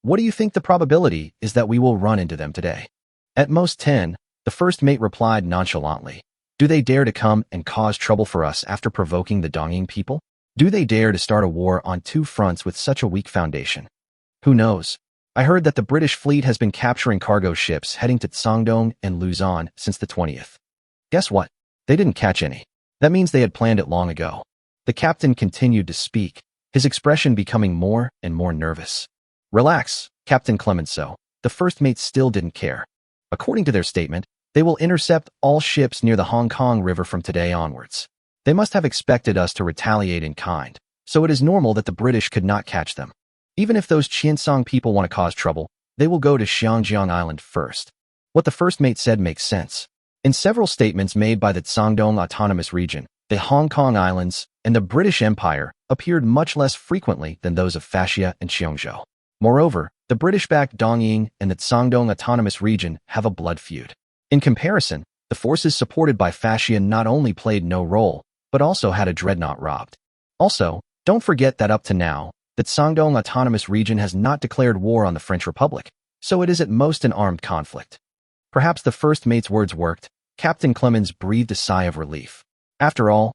What do you think the probability is that we will run into them today? At most 10, the first mate replied nonchalantly. Do they dare to come and cause trouble for us after provoking the Dongying people? Do they dare to start a war on two fronts with such a weak foundation? Who knows? I heard that the British fleet has been capturing cargo ships heading to Shandong and Luzon since the 20th. Guess what? They didn't catch any. That means they had planned it long ago. The captain continued to speak, his expression becoming more and more nervous. Relax, Captain Clemenceau. The first mate still didn't care. According to their statement, they will intercept all ships near the Hong Kong River from today onwards. They must have expected us to retaliate in kind, so it is normal that the British could not catch them. Even if those Qiancang people want to cause trouble, they will go to Qiancang Island first. What the first mate said makes sense. In several statements made by the Shandong Autonomous Region, the Hong Kong Islands and the British Empire appeared much less frequently than those of Fascia and Qiancang. Moreover, the British-backed Dongying and the Shandong Autonomous Region have a blood feud. In comparison, the forces supported by Fascia not only played no role, but also had a dreadnought robbed. Also, don't forget that up to now, the Shandong Autonomous Region has not declared war on the French Republic, so it is at most an armed conflict. Perhaps the first mate's words worked. Captain Clemens breathed a sigh of relief. After all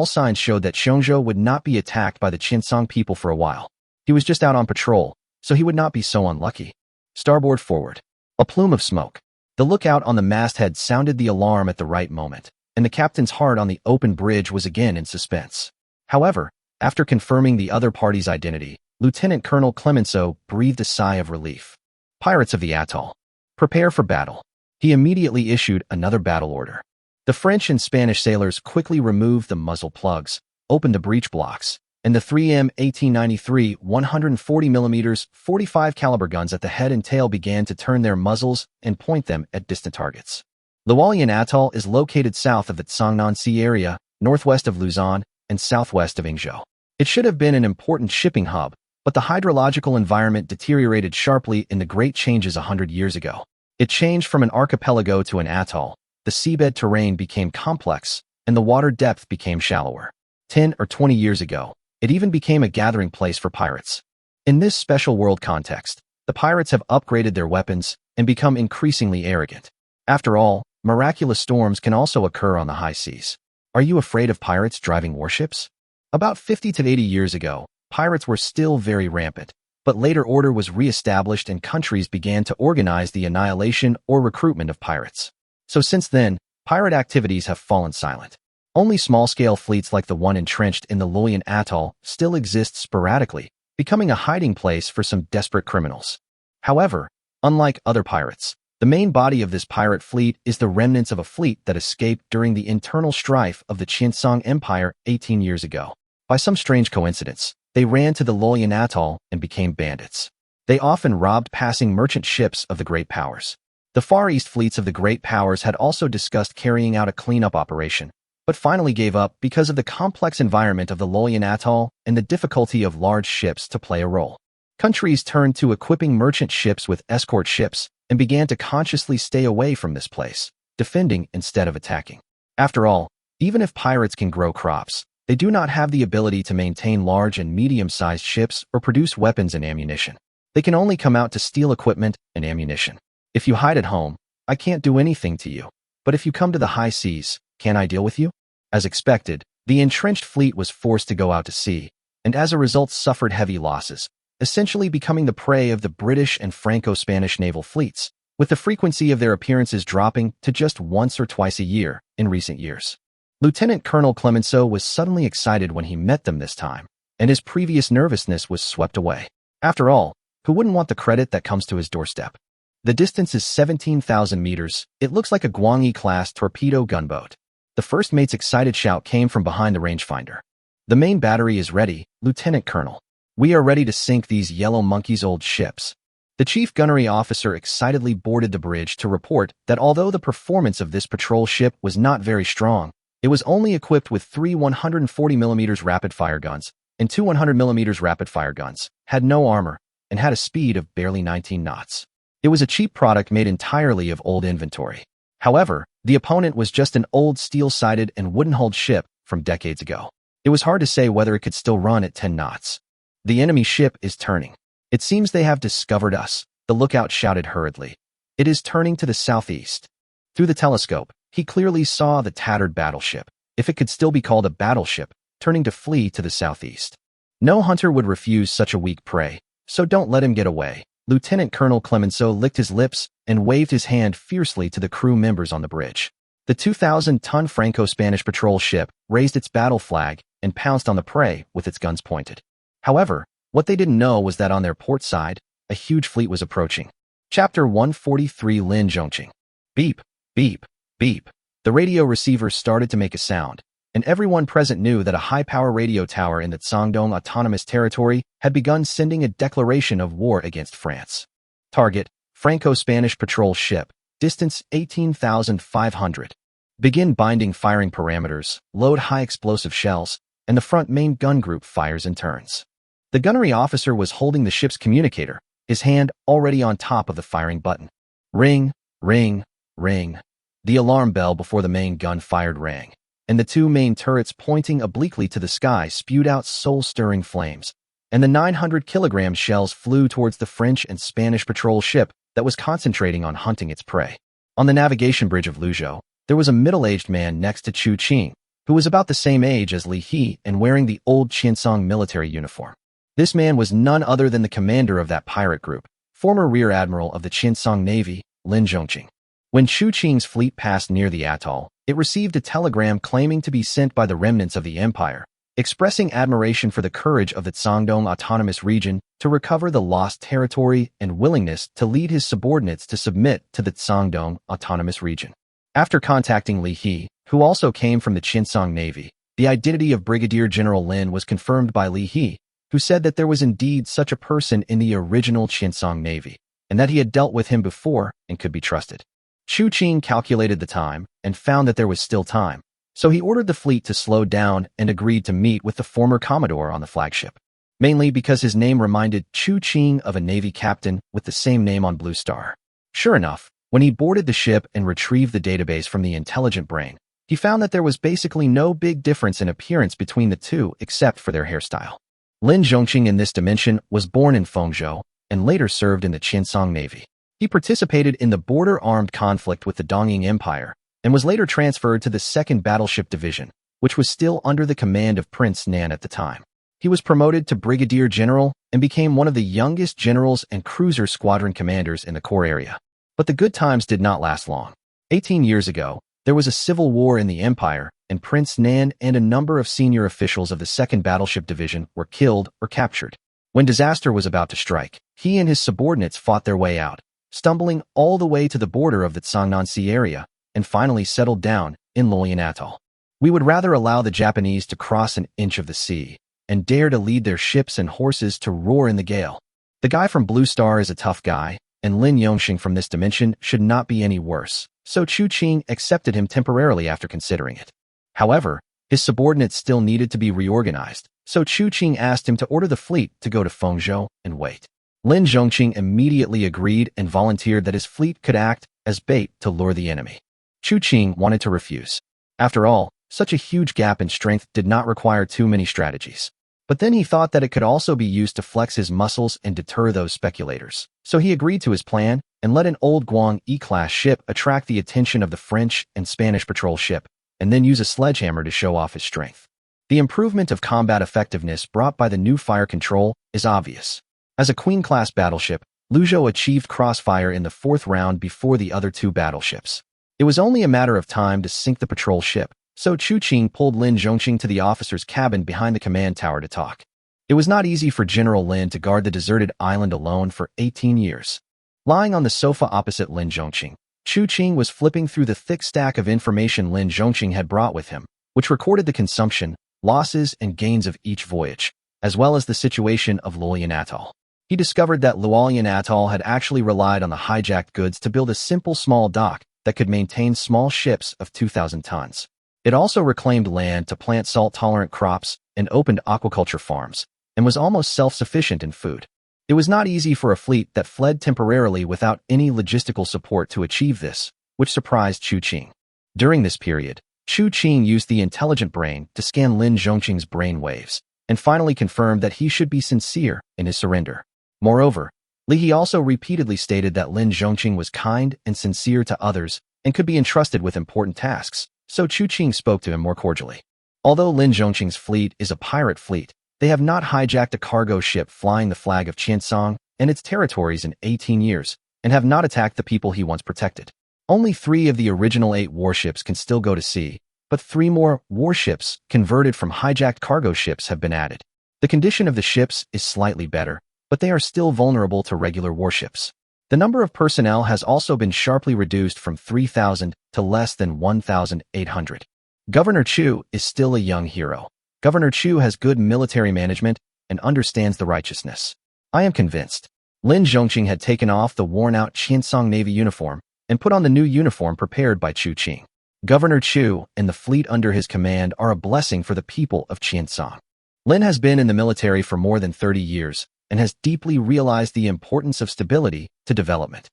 signs showed that Qiancang would not be attacked by the Qiancang people for a while. He was just out on patrol, so he would not be so unlucky. Starboard forward. A plume of smoke. The lookout on the masthead sounded the alarm at the right moment, and the captain's heart on the open bridge was again in suspense. However, after confirming the other party's identity, Lieutenant Colonel Clemenceau breathed a sigh of relief. Pirates of the atoll, prepare for battle. He immediately issued another battle order. The French and Spanish sailors quickly removed the muzzle plugs, opened the breech blocks, and the 3M 1893 140mm 45 caliber guns at the head and tail began to turn their muzzles and point them at distant targets. Luolian Atoll is located south of the Tsangnan Sea area, northwest of Luzon, and southwest of Yingzhou. It should have been an important shipping hub, but the hydrological environment deteriorated sharply in the Great Changes 100 years ago. It changed from an archipelago to an atoll, the seabed terrain became complex, and the water depth became shallower. 10 or 20 years ago, it even became a gathering place for pirates. In this special world context, the pirates have upgraded their weapons and become increasingly arrogant. After all, miraculous storms can also occur on the high seas. Are you afraid of pirates driving warships? About 50 to 80 years ago, pirates were still very rampant, but later order was re-established and countries began to organize the annihilation or recruitment of pirates. So since then, pirate activities have fallen silent. Only small-scale fleets like the one entrenched in the Luolian Atoll still exist sporadically, becoming a hiding place for some desperate criminals. However, unlike other pirates, the main body of this pirate fleet is the remnants of a fleet that escaped during the internal strife of the Qiancang Empire 18 years ago. By some strange coincidence, they ran to the Luolian Atoll and became bandits. They often robbed passing merchant ships of the great powers. The Far East fleets of the great powers had also discussed carrying out a cleanup operation, but finally gave up because of the complex environment of the Luolian Atoll and the difficulty of large ships to play a role. Countries turned to equipping merchant ships with escort ships and began to consciously stay away from this place, defending instead of attacking. After all, even if pirates can grow crops, they do not have the ability to maintain large and medium-sized ships or produce weapons and ammunition. They can only come out to steal equipment and ammunition. If you hide at home, I can't do anything to you. But if you come to the high seas, can I deal with you? As expected, the entrenched fleet was forced to go out to sea, and as a result suffered heavy losses, essentially becoming the prey of the British and Franco-Spanish naval fleets, with the frequency of their appearances dropping to just once or twice a year in recent years. Lieutenant Colonel Clemenceau was suddenly excited when he met them this time, and his previous nervousness was swept away. After all, who wouldn't want the credit that comes to his doorstep? The distance is 17,000 meters. It looks like a Guangyi-class torpedo gunboat. The first mate's excited shout came from behind the rangefinder. The main battery is ready, Lieutenant Colonel. We are ready to sink these yellow monkeys' old ships. The chief gunnery officer excitedly boarded the bridge to report that although the performance of this patrol ship was not very strong, it was only equipped with 3 140mm rapid-fire guns and 2 100mm rapid-fire guns, had no armor, and had a speed of barely 19 knots. It was a cheap product made entirely of old inventory. However, the opponent was just an old steel-sided and wooden-hulled ship from decades ago. It was hard to say whether it could still run at 10 knots. The enemy ship is turning. It seems they have discovered us, the lookout shouted hurriedly. It is turning to the southeast. Through the telescope, he clearly saw the tattered battleship, if it could still be called a battleship, turning to flee to the southeast. No hunter would refuse such a weak prey, so don't let him get away. Lieutenant Colonel Clemenceau licked his lips and waved his hand fiercely to the crew members on the bridge. The 2,000-ton Franco-Spanish patrol ship raised its battle flag and pounced on the prey with its guns pointed. However, what they didn't know was that on their port side, a huge fleet was approaching. Chapter 143 Lin Zhongqing. Beep, beep, beep. The radio receiver started to make a sound, and everyone present knew that a high-power radio tower in the Guangdong Autonomous Territory had begun sending a declaration of war against France. Target, Franco-Spanish patrol ship, distance 18,500. Begin binding firing parameters, load high-explosive shells, and the front main gun group fires in turns. The gunnery officer was holding the ship's communicator, his hand already on top of the firing button. Ring, ring, ring. The alarm bell before the main gun fired rang, and the 2 main turrets pointing obliquely to the sky spewed out soul-stirring flames, and the 900-kilogram shells flew towards the French and Spanish patrol ship that was concentrating on hunting its prey. On the navigation bridge of Luzhou, there was a middle-aged man next to Chu Qing, who was about the same age as Li He and wearing the old Qiancang military uniform. This man was none other than the commander of that pirate group, former rear admiral of the Qiancang Navy, Lin Zhongqing. When Chu Qing's fleet passed near the atoll, it received a telegram claiming to be sent by the remnants of the empire, expressing admiration for the courage of the Qiancang Autonomous Region to recover the lost territory and willingness to lead his subordinates to submit to the Qiancang Autonomous Region. After contacting Li He, who also came from the Qiancang Navy, the identity of Brigadier General Lin was confirmed by Li He, who said that there was indeed such a person in the original Qiancang Navy, and that he had dealt with him before and could be trusted. Chu Qing calculated the time and found that there was still time, so he ordered the fleet to slow down and agreed to meet with the former Commodore on the flagship, mainly because his name reminded Chu Qing of a Navy captain with the same name on Blue Star. Sure enough, when he boarded the ship and retrieved the database from the intelligent brain, he found that there was basically no big difference in appearance between the two except for their hairstyle. Lin Zhongqing in this dimension was born in Fengzhou and later served in the Qiancang Navy. He participated in the border armed conflict with the Dongying Empire and was later transferred to the 2nd Battleship Division, which was still under the command of Prince Nan at the time. He was promoted to Brigadier General and became one of the youngest generals and cruiser squadron commanders in the core area. But the good times did not last long. 18 years ago, there was a civil war in the Empire, and Prince Nan and a number of senior officials of the 2nd Battleship Division were killed or captured. When disaster was about to strike, he and his subordinates fought their way out, stumbling all the way to the border of the Cangnan Sea area, and finally settled down in Loyang Atoll. We would rather allow the Japanese to cross an inch of the sea and dare to lead their ships and horses to roar in the gale. The guy from Blue Star is a tough guy, and Lin Yongxing from this dimension should not be any worse, so Chu Qing accepted him temporarily after considering it. However, his subordinates still needed to be reorganized, so Chu Qing asked him to order the fleet to go to Fengzhou and wait. Lin Zhongqing immediately agreed and volunteered that his fleet could act as bait to lure the enemy. Chu Qing wanted to refuse. After all, such a huge gap in strength did not require too many strategies. But then he thought that it could also be used to flex his muscles and deter those speculators. So he agreed to his plan and let an old Guang E-class ship attract the attention of the French and Spanish patrol ship, and then use a sledgehammer to show off his strength. The improvement of combat effectiveness brought by the new fire control is obvious. As a Queen-class battleship, Luzhou achieved crossfire in the 4th round before the other 2 battleships. It was only a matter of time to sink the patrol ship, so Chu Qing pulled Lin Zhongqing to the officer's cabin behind the command tower to talk. It was not easy for General Lin to guard the deserted island alone for 18 years. Lying on the sofa opposite Lin Zhongqing, Chu Qing was flipping through the thick stack of information Lin Zhongqing had brought with him, which recorded the consumption, losses, and gains of each voyage, as well as the situation of Loyang Atoll. He discovered that Loyang Atoll had actually relied on the hijacked goods to build a simple small dock that could maintain small ships of 2,000 tons. It also reclaimed land to plant salt-tolerant crops and opened aquaculture farms, and was almost self-sufficient in food. It was not easy for a fleet that fled temporarily without any logistical support to achieve this, which surprised Chu Qing. During this period, Chu Qing used the intelligent brain to scan Lin Zhongqing's brain waves, and finally confirmed that he should be sincere in his surrender. Moreover, Li He also repeatedly stated that Lin Zhongqing was kind and sincere to others and could be entrusted with important tasks, so Chu Qing spoke to him more cordially. Although Lin Zhongqing's fleet is a pirate fleet, they have not hijacked a cargo ship flying the flag of Qiancang and its territories in 18 years, and have not attacked the people he once protected. Only 3 of the original 8 warships can still go to sea, but 3 more warships converted from hijacked cargo ships have been added. The condition of the ships is slightly better, but they are still vulnerable to regular warships. The number of personnel has also been sharply reduced from 3,000 to less than 1,800. Governor Chu is still a young hero. Governor Chu has good military management and understands the righteousness. I am convinced. Lin Zhongqing had taken off the worn-out Qiancang Navy uniform and put on the new uniform prepared by Chu Qing. Governor Chu and the fleet under his command are a blessing for the people of Qiancang. Lin has been in the military for more than 30 years and has deeply realized the importance of stability to development.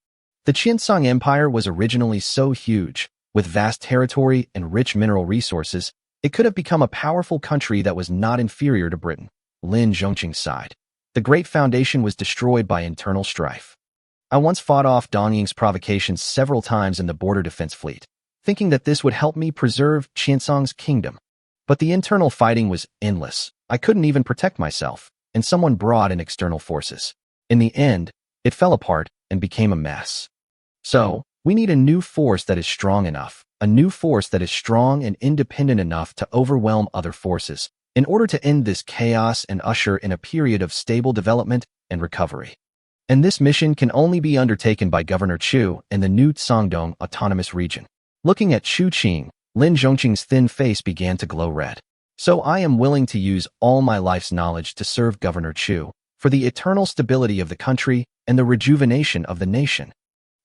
The Qiancang Empire was originally so huge, with vast territory and rich mineral resources, it could have become a powerful country that was not inferior to Britain. Lin Zhongqing sighed. The great foundation was destroyed by internal strife. I once fought off Dongying's provocations several times in the border defense fleet, thinking that this would help me preserve Qiancang's kingdom. But the internal fighting was endless. I couldn't even protect myself, and someone brought in external forces. In the end, it fell apart and became a mess. So, we need a new force that is strong enough, a new force that is strong and independent enough to overwhelm other forces, in order to end this chaos and usher in a period of stable development and recovery. And this mission can only be undertaken by Governor Chu in the new Sangdong Autonomous Region. Looking at Chu Qing, Lin Zhongqing's thin face began to glow red. So I am willing to use all my life's knowledge to serve Governor Chu, for the eternal stability of the country and the rejuvenation of the nation.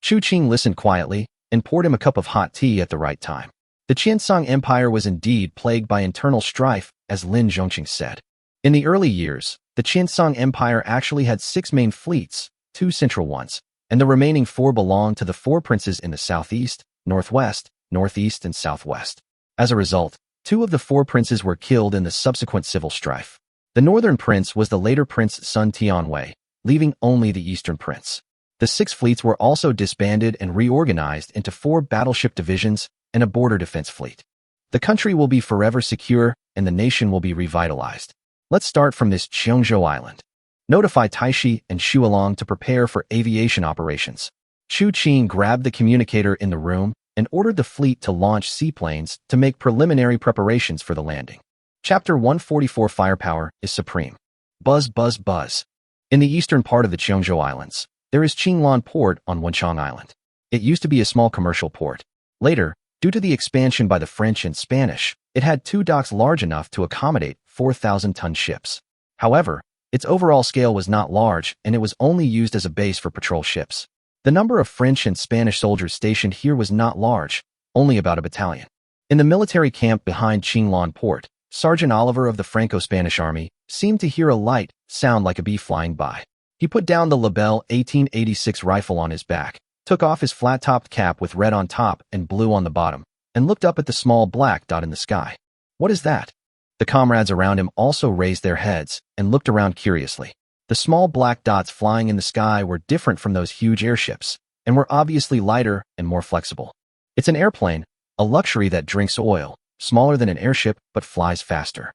Chu Qing listened quietly and poured him a cup of hot tea at the right time. The Qiancang Empire was indeed plagued by internal strife, as Lin Zhongqing said. In the early years, the Qiancang Empire actually had 6 main fleets, 2 central ones, and the remaining 4 belonged to the 4 princes in the southeast, northwest, northeast, and southwest. As a result, 2 of the 4 princes were killed in the subsequent civil strife. The northern prince was the later Prince Sun Tianwei, leaving only the eastern prince. The 6 fleets were also disbanded and reorganized into 4 battleship divisions and a border defense fleet. The country will be forever secure and the nation will be revitalized. Let's start from this Qiancang Island. Notify Taixi and Shualong to prepare for aviation operations. Chu Qing grabbed the communicator in the room and ordered the fleet to launch seaplanes to make preliminary preparations for the landing. Chapter 144 Firepower is supreme. Buzz, buzz, buzz. In the eastern part of the Qiancang Islands, there is Qinglan Port on Qiancang Island. It used to be a small commercial port. Later, due to the expansion by the French and Spanish, it had 2 docks large enough to accommodate 4,000-ton ships. However, its overall scale was not large and it was only used as a base for patrol ships. The number of French and Spanish soldiers stationed here was not large, only about a battalion. In the military camp behind Qinglan Port, Sergeant Oliver of the Franco-Spanish Army seemed to hear a light sound like a bee flying by. He put down the Lebel 1886 rifle on his back, took off his flat-topped cap with red on top and blue on the bottom, and looked up at the small black dot in the sky. What is that? The comrades around him also raised their heads and looked around curiously. The small black dots flying in the sky were different from those huge airships, and were obviously lighter and more flexible. It's an airplane, a luxury that drinks oil, smaller than an airship but flies faster.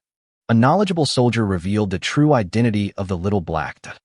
A knowledgeable soldier revealed the true identity of the little black dot.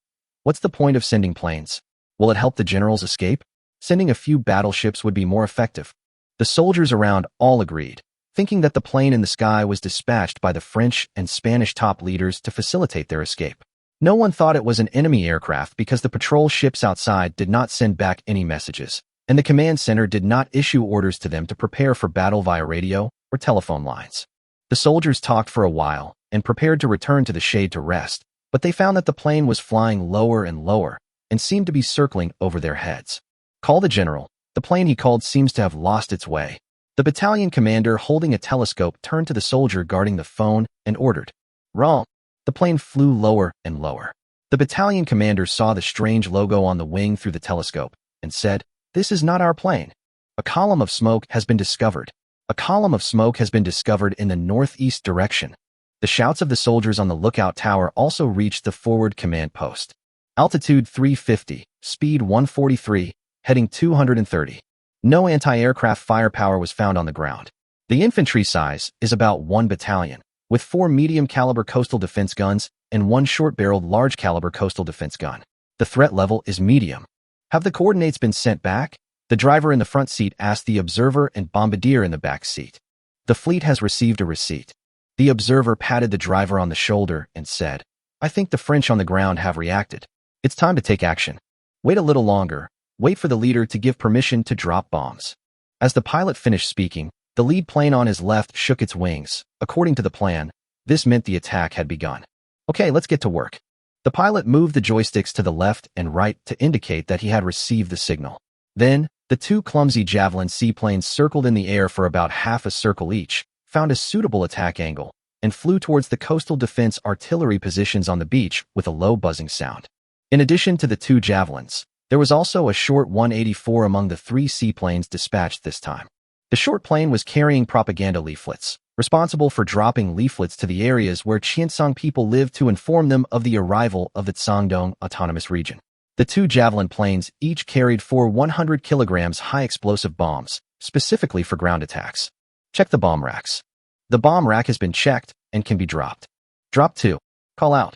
What's the point of sending planes? Will it help the generals escape? Sending a few battleships would be more effective. The soldiers around all agreed, thinking that the plane in the sky was dispatched by the French and Spanish top leaders to facilitate their escape. No one thought it was an enemy aircraft because the patrol ships outside did not send back any messages, and the command center did not issue orders to them to prepare for battle via radio or telephone lines. The soldiers talked for a while and prepared to return to the shade to rest, but they found that the plane was flying lower and lower and seemed to be circling over their heads. Call the general. The plane he called seems to have lost its way. The battalion commander holding a telescope turned to the soldier guarding the phone and ordered. Wrong. The plane flew lower and lower. The battalion commander saw the strange logo on the wing through the telescope and said, "This is not our plane. A column of smoke has been discovered. A column of smoke has been discovered in the northeast direction." The shouts of the soldiers on the lookout tower also reached the forward command post. Altitude 350, speed 143, heading 230. No anti-aircraft firepower was found on the ground. The infantry size is about 1 battalion, with 4 medium-caliber coastal defense guns and 1 short-barreled large-caliber coastal defense gun. The threat level is medium. Have the coordinates been sent back? The driver in the front seat asked the observer and bombardier in the back seat. The fleet has received a receipt. The observer patted the driver on the shoulder and said, "I think the French on the ground have reacted. It's time to take action. Wait a little longer. Wait for the leader to give permission to drop bombs." As the pilot finished speaking, the lead plane on his left shook its wings. According to the plan, this meant the attack had begun. Okay, let's get to work. The pilot moved the joysticks to the left and right to indicate that he had received the signal. Then, the 2 clumsy Javelin seaplanes circled in the air for about half a circle each, found a suitable attack angle, and flew towards the coastal defense artillery positions on the beach with a low buzzing sound. In addition to the 2 Javelins, there was also a short 184 among the 3 seaplanes dispatched this time. The short plane was carrying propaganda leaflets, responsible for dropping leaflets to the areas where Qiancang people lived to inform them of the arrival of the Sangdong Autonomous Region. The 2 Javelin planes each carried 4 100 kilograms high-explosive bombs, specifically for ground attacks. Check the bomb racks. The bomb rack has been checked and can be dropped. Drop 2. Call out.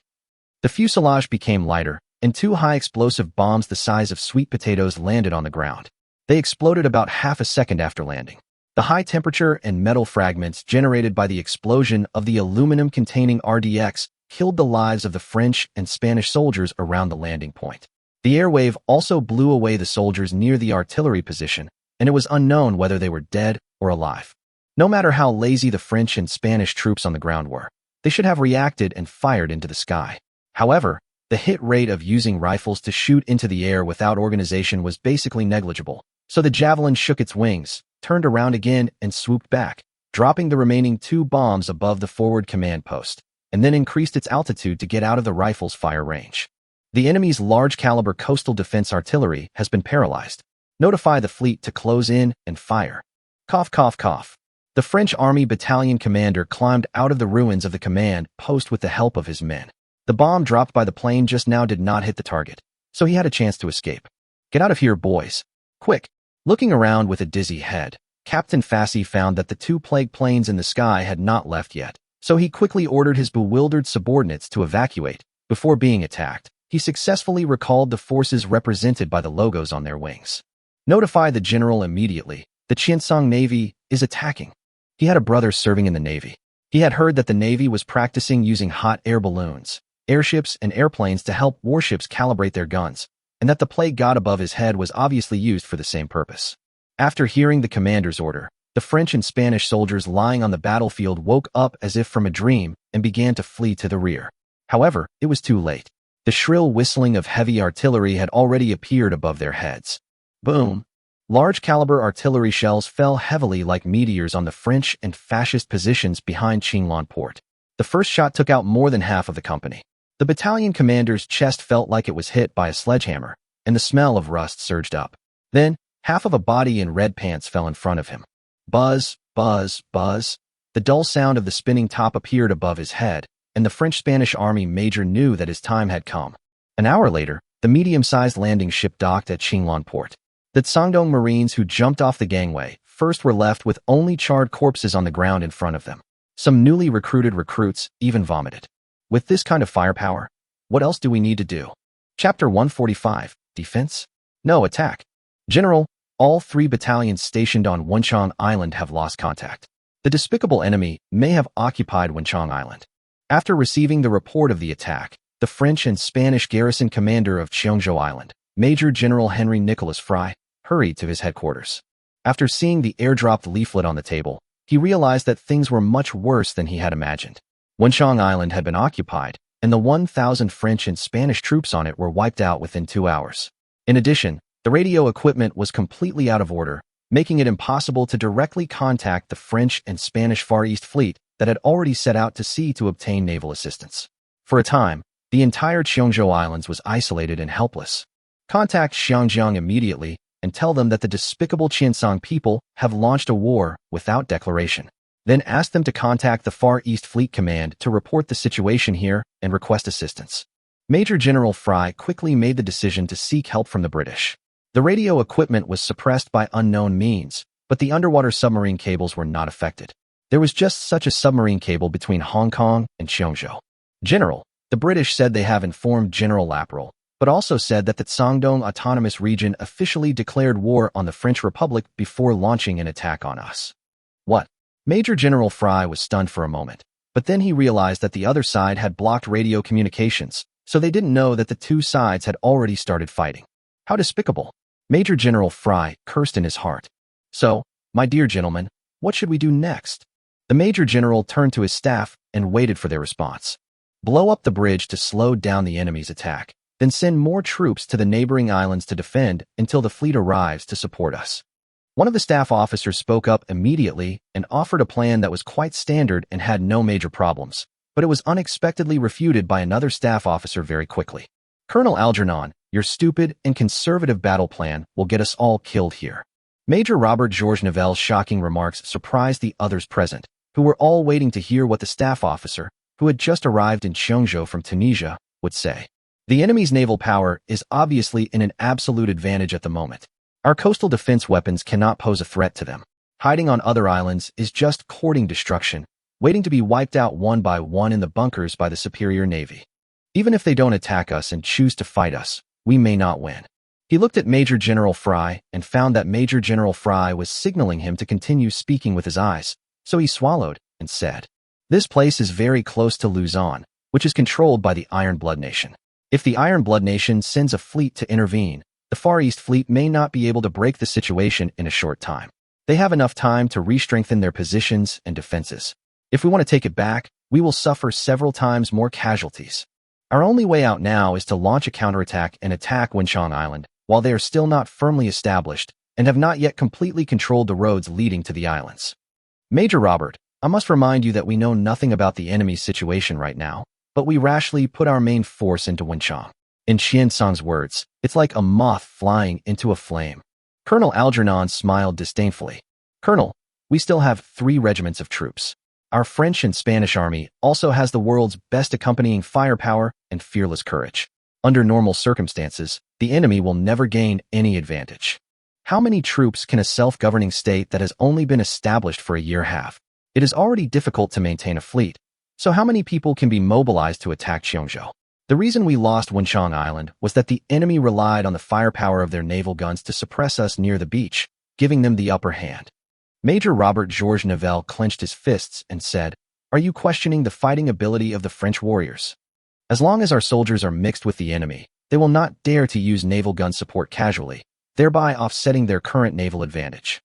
The fuselage became lighter, and 2 high-explosive bombs the size of sweet potatoes landed on the ground. They exploded about half a second after landing. The high temperature and metal fragments generated by the explosion of the aluminum-containing RDX killed the lives of the French and Spanish soldiers around the landing point. The air wave also blew away the soldiers near the artillery position, and it was unknown whether they were dead or alive. No matter how lazy the French and Spanish troops on the ground were, they should have reacted and fired into the sky. However, the hit rate of using rifles to shoot into the air without organization was basically negligible, so the javelin shook its wings, turned around again, and swooped back, dropping the remaining 2 bombs above the forward command post, and then increased its altitude to get out of the rifle's fire range. The enemy's large-caliber coastal defense artillery has been paralyzed. Notify the fleet to close in and fire. Cough, cough, cough. The French Army battalion commander climbed out of the ruins of the command post with the help of his men. The bomb dropped by the plane just now did not hit the target, so he had a chance to escape. Get out of here, boys. Quick. Looking around with a dizzy head, Captain Fassy found that the 2 plague planes in the sky had not left yet, so he quickly ordered his bewildered subordinates to evacuate. Before being attacked, he successfully recalled the forces represented by the logos on their wings. Notify the general immediately. The Qiancang Navy is attacking. He had a brother serving in the Navy. He had heard that the Navy was practicing using hot air balloons, airships, and airplanes to help warships calibrate their guns, and that the plague god above his head was obviously used for the same purpose. After hearing the commander's order, the French and Spanish soldiers lying on the battlefield woke up as if from a dream and began to flee to the rear. However, it was too late. The shrill whistling of heavy artillery had already appeared above their heads. Boom! Large-caliber artillery shells fell heavily like meteors on the French and fascist positions behind Qinglan Port. The first shot took out more than half of the company. The battalion commander's chest felt like it was hit by a sledgehammer, and the smell of rust surged up. Then, half of a body in red pants fell in front of him. Buzz, buzz, buzz. The dull sound of the spinning top appeared above his head, and the French-Spanish Army major knew that his time had come. An hour later, the medium-sized landing ship docked at Qinglan Port. The Sangdong Marines who jumped off the gangway first were left with only charred corpses on the ground in front of them. Some newly recruited recruits even vomited. With this kind of firepower, what else do we need to do? Chapter 145, Defense? No, attack. General, all 3 battalions stationed on Qiancang Island have lost contact. The despicable enemy may have occupied Qiancang Island. After receiving the report of the attack, the French and Spanish garrison commander of Qiancang Island, Major General Henry Nicholas Fry, hurried to his headquarters. After seeing the airdropped leaflet on the table, he realized that things were much worse than he had imagined. Qiancang Island had been occupied, and the 1,000 French and Spanish troops on it were wiped out within 2 hours. In addition, the radio equipment was completely out of order, making it impossible to directly contact the French and Spanish Far East Fleet that had already set out to sea to obtain naval assistance. For a time, the entire Qiancang Islands was isolated and helpless. Contact Xiangjiang immediately and tell them that the despicable Qiancang people have launched a war without declaration. Then ask them to contact the Far East Fleet Command to report the situation here and request assistance. Major General Fry quickly made the decision to seek help from the British. The radio equipment was suppressed by unknown means, but the underwater submarine cables were not affected. There was just such a submarine cable between Hong Kong and Qiangshu. General, the British said they have informed General Laperal, but also said that the Sangdong Autonomous Region officially declared war on the French Republic before launching an attack on us. What? Major General Fry was stunned for a moment, but then he realized that the other side had blocked radio communications, so they didn't know that the 2 sides had already started fighting. How despicable! Major General Fry cursed in his heart. So, my dear gentlemen, what should we do next? The Major General turned to his staff and waited for their response. Blow up the bridge to slow down the enemy's attack, then send more troops to the neighboring islands to defend until the fleet arrives to support us. One of the staff officers spoke up immediately and offered a plan that was quite standard and had no major problems, but it was unexpectedly refuted by another staff officer very quickly. Colonel Algernon, your stupid and conservative battle plan will get us all killed here. Major Robert Georges Nivelle's shocking remarks surprised the others present, who were all waiting to hear what the staff officer, who had just arrived in Qiangshu from Tunisia, would say. The enemy's naval power is obviously in an absolute advantage at the moment. Our coastal defense weapons cannot pose a threat to them. Hiding on other islands is just courting destruction, waiting to be wiped out one by one in the bunkers by the superior navy. Even if they don't attack us and choose to fight us, we may not win. He looked at Major General Fry and found that Major General Fry was signaling him to continue speaking with his eyes, so he swallowed and said, "This place is very close to Luzon, which is controlled by the Iron Blood Nation. If the Iron Blood Nation sends a fleet to intervene, the Far East Fleet may not be able to break the situation in a short time. They have enough time to re-strengthen their positions and defenses. If we want to take it back, we will suffer several times more casualties. Our only way out now is to launch a counterattack and attack Qiancang Island, while they are still not firmly established and have not yet completely controlled the roads leading to the islands. Major Robert, I must remind you that we know nothing about the enemy's situation right now, but we rashly put our main force into Qiancang. In Qiancang's words, it's like a moth flying into a flame." Colonel Algernon smiled disdainfully. "Colonel, we still have 3 regiments of troops. Our French and Spanish army also has the world's best accompanying firepower and fearless courage. Under normal circumstances, the enemy will never gain any advantage. How many troops can a self-governing state that has only been established for a year have? It is already difficult to maintain a fleet, so how many people can be mobilized to attack Cheongzhou? The reason we lost Qiancang Island was that the enemy relied on the firepower of their naval guns to suppress us near the beach, giving them the upper hand." Major Robert Georges Nivelle clenched his fists and said, "Are you questioning the fighting ability of the French warriors? As long as our soldiers are mixed with the enemy, they will not dare to use naval gun support casually, thereby offsetting their current naval advantage.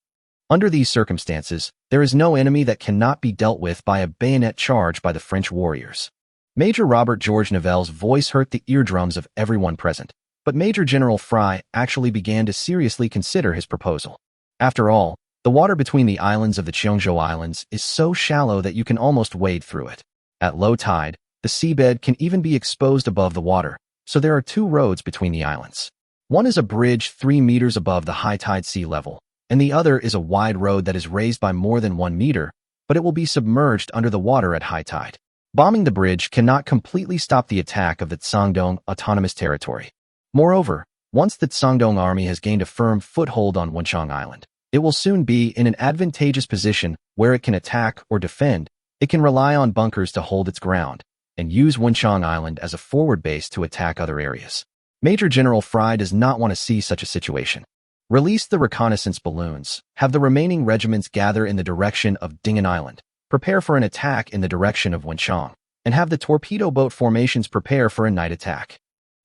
Under these circumstances, there is no enemy that cannot be dealt with by a bayonet charge by the French warriors." Major Robert Georges Nivelle's voice hurt the eardrums of everyone present, but Major General Fry actually began to seriously consider his proposal. After all, the water between the islands of the Cheongzhou Islands is so shallow that you can almost wade through it. At low tide, the seabed can even be exposed above the water, so there are 2 roads between the islands. One is a bridge 3 meters above the high tide sea level, and the other is a wide road that is raised by more than 1 meter, but it will be submerged under the water at high tide. Bombing the bridge cannot completely stop the attack of the Tsangdong Autonomous Territory. Moreover, once the Tsangdong army has gained a firm foothold on Qiancang Island, it will soon be in an advantageous position where it can attack or defend. It can rely on bunkers to hold its ground, and use Qiancang Island as a forward base to attack other areas. Major General Fry does not want to see such a situation. Release the reconnaissance balloons, have the remaining regiments gather in the direction of Dingen Island, prepare for an attack in the direction of Qiancang, and have the torpedo boat formations prepare for a night attack.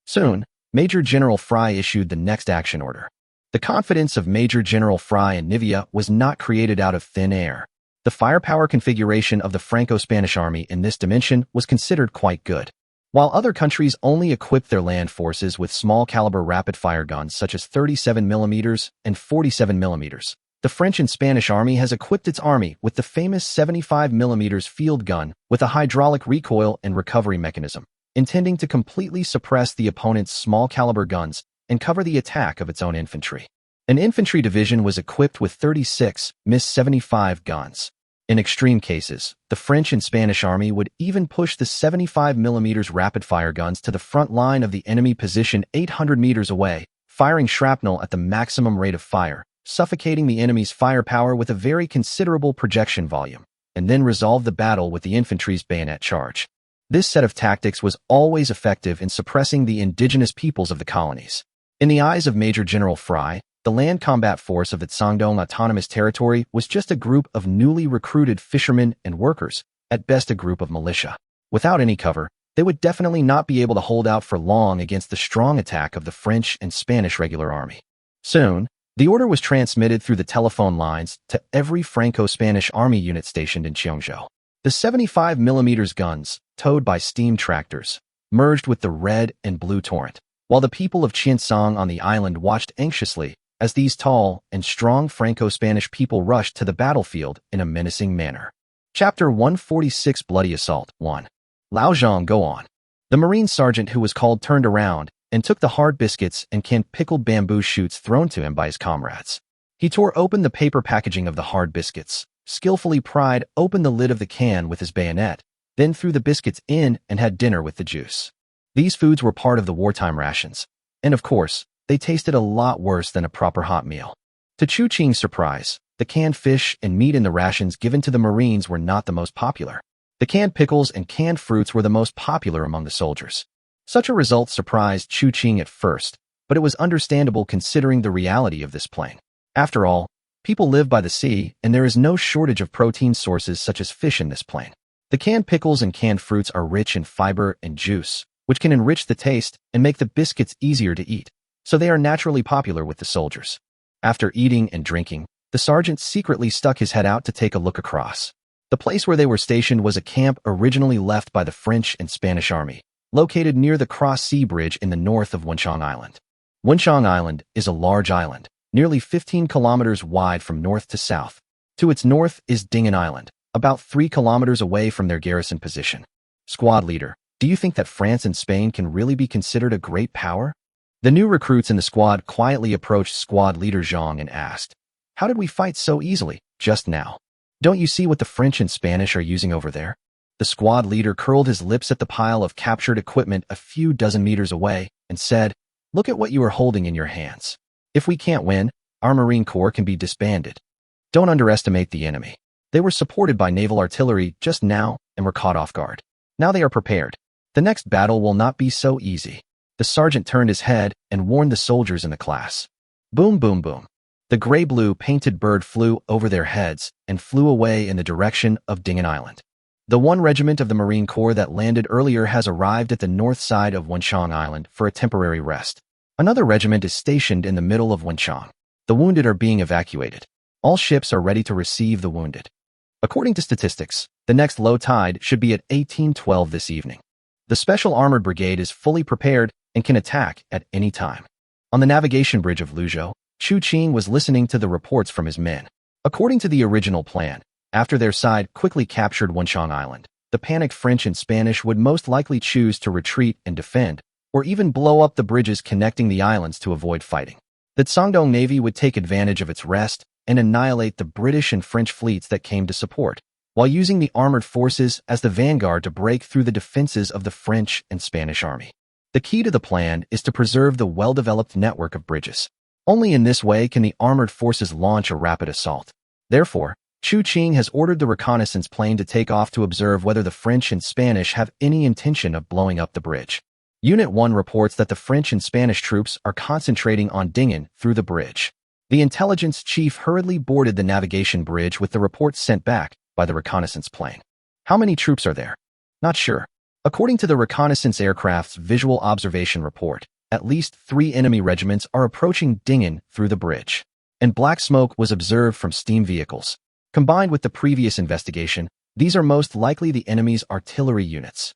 Soon, Major General Fry issued the next action order. The confidence of Major General Fry and Nivea was not created out of thin air. The firepower configuration of the Franco-Spanish army in this dimension was considered quite good. While other countries only equipped their land forces with small-caliber rapid-fire guns such as 37mm and 47mm, the French and Spanish army has equipped its army with the famous 75mm field gun with a hydraulic recoil and recovery mechanism, intending to completely suppress the opponent's small-caliber guns and cover the attack of its own infantry. An infantry division was equipped with 36 MiS-75 guns. In extreme cases, the French and Spanish army would even push the 75mm rapid-fire guns to the front line of the enemy position 800 meters away, firing shrapnel at the maximum rate of fire, suffocating the enemy's firepower with a very considerable projection volume, and then resolve the battle with the infantry's bayonet charge. This set of tactics was always effective in suppressing the indigenous peoples of the colonies. In the eyes of Major General Fry, the land combat force of the Tsangdong Autonomous Territory was just a group of newly recruited fishermen and workers, at best a group of militia. Without any cover, they would definitely not be able to hold out for long against the strong attack of the French and Spanish regular army. Soon, the order was transmitted through the telephone lines to every Franco-Spanish army unit stationed in Cheongzhou. The 75mm guns, towed by steam tractors, merged with the red and blue torrent, while the people of Qiancang on the island watched anxiously as these tall and strong Franco-Spanish people rushed to the battlefield in a menacing manner. Chapter 146 Bloody Assault 1. Lao Zhang, go on. The Marine sergeant who was called turned around and took the hard biscuits and canned pickled bamboo shoots thrown to him by his comrades. He tore open the paper packaging of the hard biscuits, skillfully pried open the lid of the can with his bayonet, then threw the biscuits in and had dinner with the juice. These foods were part of the wartime rations, and of course, they tasted a lot worse than a proper hot meal. To Chu Qing's surprise, the canned fish and meat in the rations given to the Marines were not the most popular. The canned pickles and canned fruits were the most popular among the soldiers. Such a result surprised Chu Qing at first, but it was understandable considering the reality of this plain. After all, people live by the sea, and there is no shortage of protein sources such as fish in this plain. The canned pickles and canned fruits are rich in fiber and juice, which can enrich the taste and make the biscuits easier to eat, so they are naturally popular with the soldiers. After eating and drinking, the sergeant secretly stuck his head out to take a look across. The place where they were stationed was a camp originally left by the French and Spanish army, located near the cross-sea bridge in the north of Qiancang Island. Qiancang Island is a large island, nearly 15 kilometers wide from north to south. To its north is Dingin Island, about 3 kilometers away from their garrison position. Squad leader, do you think that France and Spain can really be considered a great power? The new recruits in the squad quietly approached squad leader Zhang and asked, "How did we fight so easily, just now? Don't you see what the French and Spanish are using over there?" The squad leader curled his lips at the pile of captured equipment a few dozen meters away and said, "Look at what you are holding in your hands. If we can't win, our Marine Corps can be disbanded. Don't underestimate the enemy. They were supported by naval artillery just now and were caught off guard. Now they are prepared. The next battle will not be so easy." The sergeant turned his head and warned the soldiers in the class. Boom, boom, boom. The gray-blue painted bird flew over their heads and flew away in the direction of Dingin Island. The one regiment of the Marine Corps that landed earlier has arrived at the north side of Qiancang Island for a temporary rest. Another regiment is stationed in the middle of Qiancang. The wounded are being evacuated. All ships are ready to receive the wounded. According to statistics, the next low tide should be at 1812 this evening. The Special Armored Brigade is fully prepared and can attack at any time. On the navigation bridge of Luzhou, Chu Qing was listening to the reports from his men. According to the original plan, after their side quickly captured Qiancang Island, the panicked French and Spanish would most likely choose to retreat and defend, or even blow up the bridges connecting the islands to avoid fighting. The Shandong Navy would take advantage of its rest and annihilate the British and French fleets that came to support, while using the armored forces as the vanguard to break through the defenses of the French and Spanish army. The key to the plan is to preserve the well-developed network of bridges. Only in this way can the armored forces launch a rapid assault. Therefore, Chu Qing has ordered the reconnaissance plane to take off to observe whether the French and Spanish have any intention of blowing up the bridge. Unit 1 reports that the French and Spanish troops are concentrating on Dingin through the bridge. The intelligence chief hurriedly boarded the navigation bridge with the reports sent back by the reconnaissance plane. How many troops are there? Not sure. According to the reconnaissance aircraft's visual observation report, at least 3 enemy regiments are approaching Dingin through the bridge, and black smoke was observed from steam vehicles. Combined with the previous investigation, these are most likely the enemy's artillery units.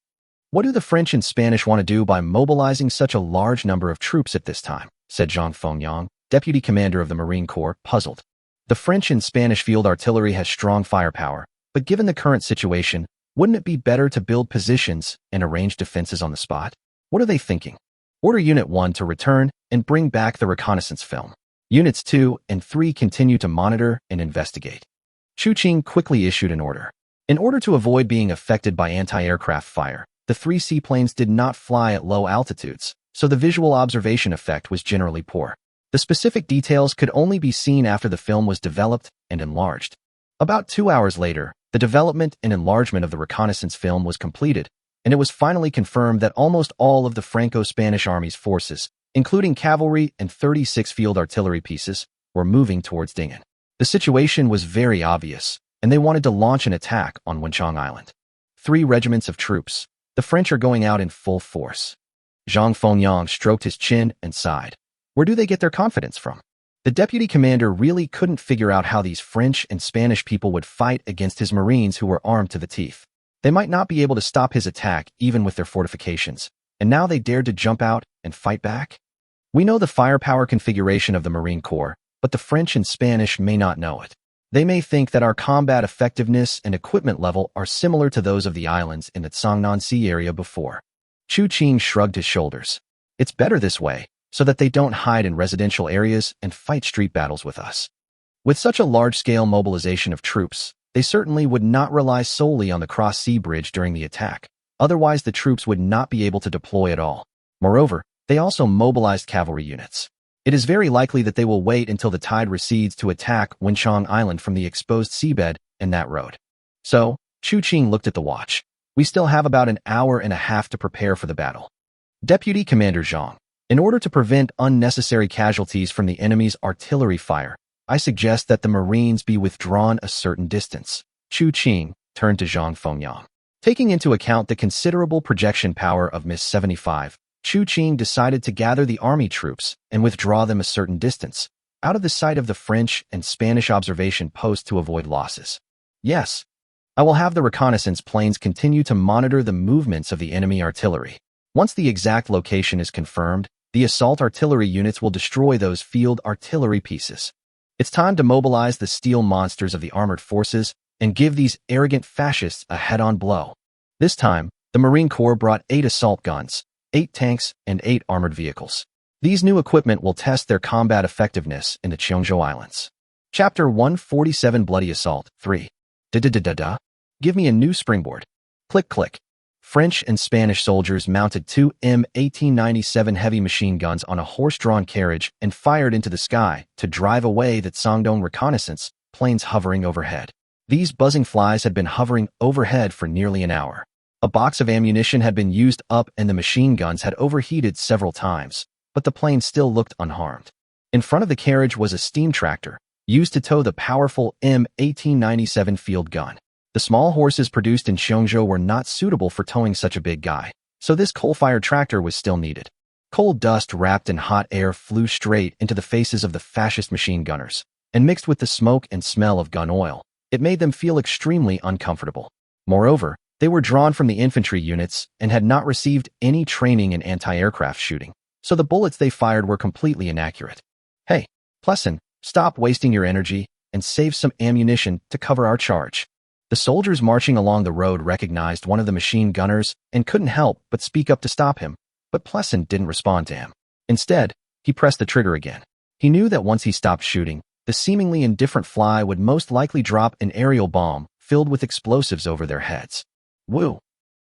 What do the French and Spanish want to do by mobilizing such a large number of troops at this time? Said Zhang Fengyang, deputy commander of the Marine Corps, puzzled. The French and Spanish field artillery has strong firepower, but given the current situation, wouldn't it be better to build positions and arrange defenses on the spot? What are they thinking? Order Unit 1 to return and bring back the reconnaissance film. Units 2 and 3 continue to monitor and investigate. Chu Qing quickly issued an order. In order to avoid being affected by anti-aircraft fire, the 3 seaplanes did not fly at low altitudes, so the visual observation effect was generally poor. The specific details could only be seen after the film was developed and enlarged. About 2 hours later, the development and enlargement of the reconnaissance film was completed, and it was finally confirmed that almost all of the Franco-Spanish Army's forces, including cavalry and 36 field artillery pieces, were moving towards Dingin. The situation was very obvious, and they wanted to launch an attack on Qiancang Island. 3 regiments of troops. The French are going out in full force. Zhang Fengyang stroked his chin and sighed. Where do they get their confidence from? The deputy commander really couldn't figure out how these French and Spanish people would fight against his Marines who were armed to the teeth. They might not be able to stop his attack even with their fortifications, and now they dared to jump out and fight back? We know the firepower configuration of the Marine Corps, but the French and Spanish may not know it. They may think that our combat effectiveness and equipment level are similar to those of the islands in the Cangnan Sea area before. Chu Qing shrugged his shoulders. It's better this way, so that they don't hide in residential areas and fight street battles with us. With such a large-scale mobilization of troops, they certainly would not rely solely on the cross-sea bridge during the attack. Otherwise, the troops would not be able to deploy at all. Moreover, they also mobilized cavalry units. It is very likely that they will wait until the tide recedes to attack Qiancang Island from the exposed seabed and that road. So, Chu Qing looked at the watch. We still have about an hour and a half to prepare for the battle. Deputy Commander Zhang, In order to prevent unnecessary casualties from the enemy's artillery fire, I suggest that the Marines be withdrawn a certain distance. Chu Qing turned to Zhang Fengyang. Taking into account the considerable projection power of Mis-75, Chu Qing decided to gather the army troops and withdraw them a certain distance, out of the sight of the French and Spanish observation posts to avoid losses. Yes, I will have the reconnaissance planes continue to monitor the movements of the enemy artillery. Once the exact location is confirmed, the assault artillery units will destroy those field artillery pieces. It's time to mobilize the steel monsters of the armored forces and give these arrogant fascists a head-on blow. This time, the Marine Corps brought 8 assault guns, 8 tanks, and 8 armored vehicles. These new equipment will test their combat effectiveness in the Qiancang Islands. Chapter 147 Bloody Assault 3. Da-da-da-da-da. Give me a new springboard. Click, click. French and Spanish soldiers mounted 2 M1897 heavy machine guns on a horse-drawn carriage and fired into the sky to drive away the Sangdong reconnaissance planes hovering overhead. These buzzing flies had been hovering overhead for nearly an hour. A box of ammunition had been used up and the machine guns had overheated several times, but the plane still looked unharmed. In front of the carriage was a steam tractor, used to tow the powerful M1897 field gun. The small horses produced in Qiancang were not suitable for towing such a big guy, so this coal-fired tractor was still needed. Coal dust wrapped in hot air flew straight into the faces of the fascist machine gunners, and mixed with the smoke and smell of gun oil, it made them feel extremely uncomfortable. Moreover, they were drawn from the infantry units and had not received any training in anti-aircraft shooting, so the bullets they fired were completely inaccurate. Hey, Plessin, stop wasting your energy and save some ammunition to cover our charge. The soldiers marching along the road recognized one of the machine gunners and couldn't help but speak up to stop him, but Plessin didn't respond to him. Instead, he pressed the trigger again. He knew that once he stopped shooting, the seemingly indifferent fly would most likely drop an aerial bomb filled with explosives over their heads. Woo!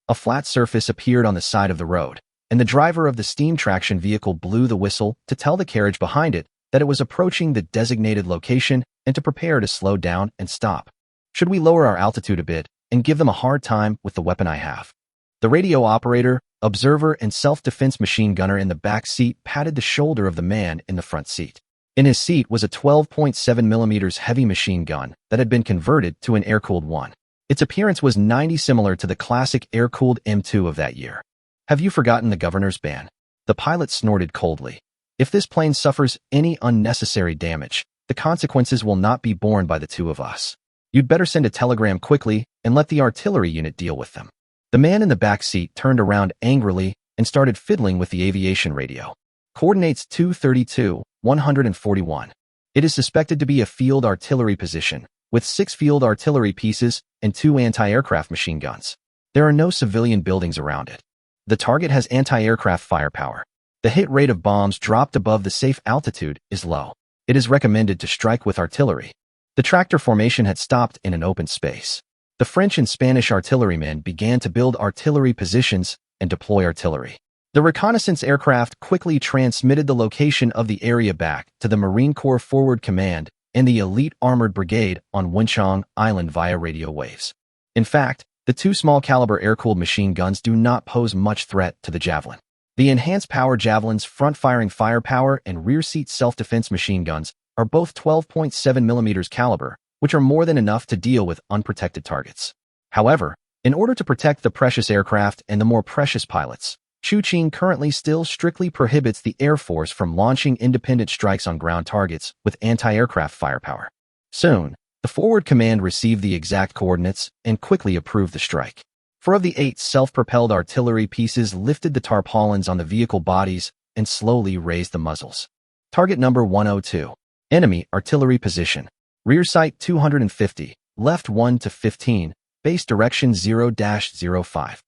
A flat surface appeared on the side of the road, and the driver of the steam traction vehicle blew the whistle to tell the carriage behind it that it was approaching the designated location and to prepare to slow down and stop. Should we lower our altitude a bit and give them a hard time with the weapon I have? The radio operator, observer, and self-defense machine gunner in the back seat patted the shoulder of the man in the front seat. In his seat was a 12.7 mm heavy machine gun that had been converted to an air-cooled one. Its appearance was 90% similar to the classic air-cooled M2 of that year. Have you forgotten the governor's ban? The pilot snorted coldly. If this plane suffers any unnecessary damage, the consequences will not be borne by the two of us. You'd better send a telegram quickly and let the artillery unit deal with them. The man in the back seat turned around angrily and started fiddling with the aviation radio. Coordinates 232, 141. It is suspected to be a field artillery position, with 6 field artillery pieces and 2 anti-aircraft machine guns. There are no civilian buildings around it. The target has anti-aircraft firepower. The hit rate of bombs dropped above the safe altitude is low. It is recommended to strike with artillery. The tractor formation had stopped in an open space. The French and Spanish artillerymen began to build artillery positions and deploy artillery. The reconnaissance aircraft quickly transmitted the location of the area back to the Marine Corps Forward Command and the elite armored brigade on Qiancang Island via radio waves. In fact, the 2 small-caliber air-cooled machine guns do not pose much threat to the Javelin. The enhanced power Javelin's front-firing firepower and rear-seat self-defense machine guns are both 12.7 mm caliber, which are more than enough to deal with unprotected targets. However, in order to protect the precious aircraft and the more precious pilots, Chu Qing currently still strictly prohibits the Air Force from launching independent strikes on ground targets with anti-aircraft firepower. Soon, the Forward Command received the exact coordinates and quickly approved the strike. 4 of the 8 self-propelled artillery pieces lifted the tarpaulins on the vehicle bodies and slowly raised the muzzles. Target number 102. Enemy artillery position. Rear sight 250, left 1 to 15, base direction 0-05.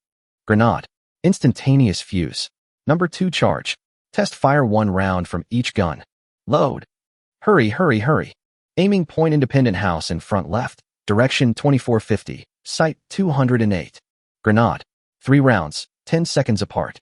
Grenade. Instantaneous fuse. Number 2 charge. Test fire 1 round from each gun. Load. Hurry, hurry, hurry. Aiming point independent house in front left, direction 2450, sight 208. Grenade. 3 rounds, 10 seconds apart.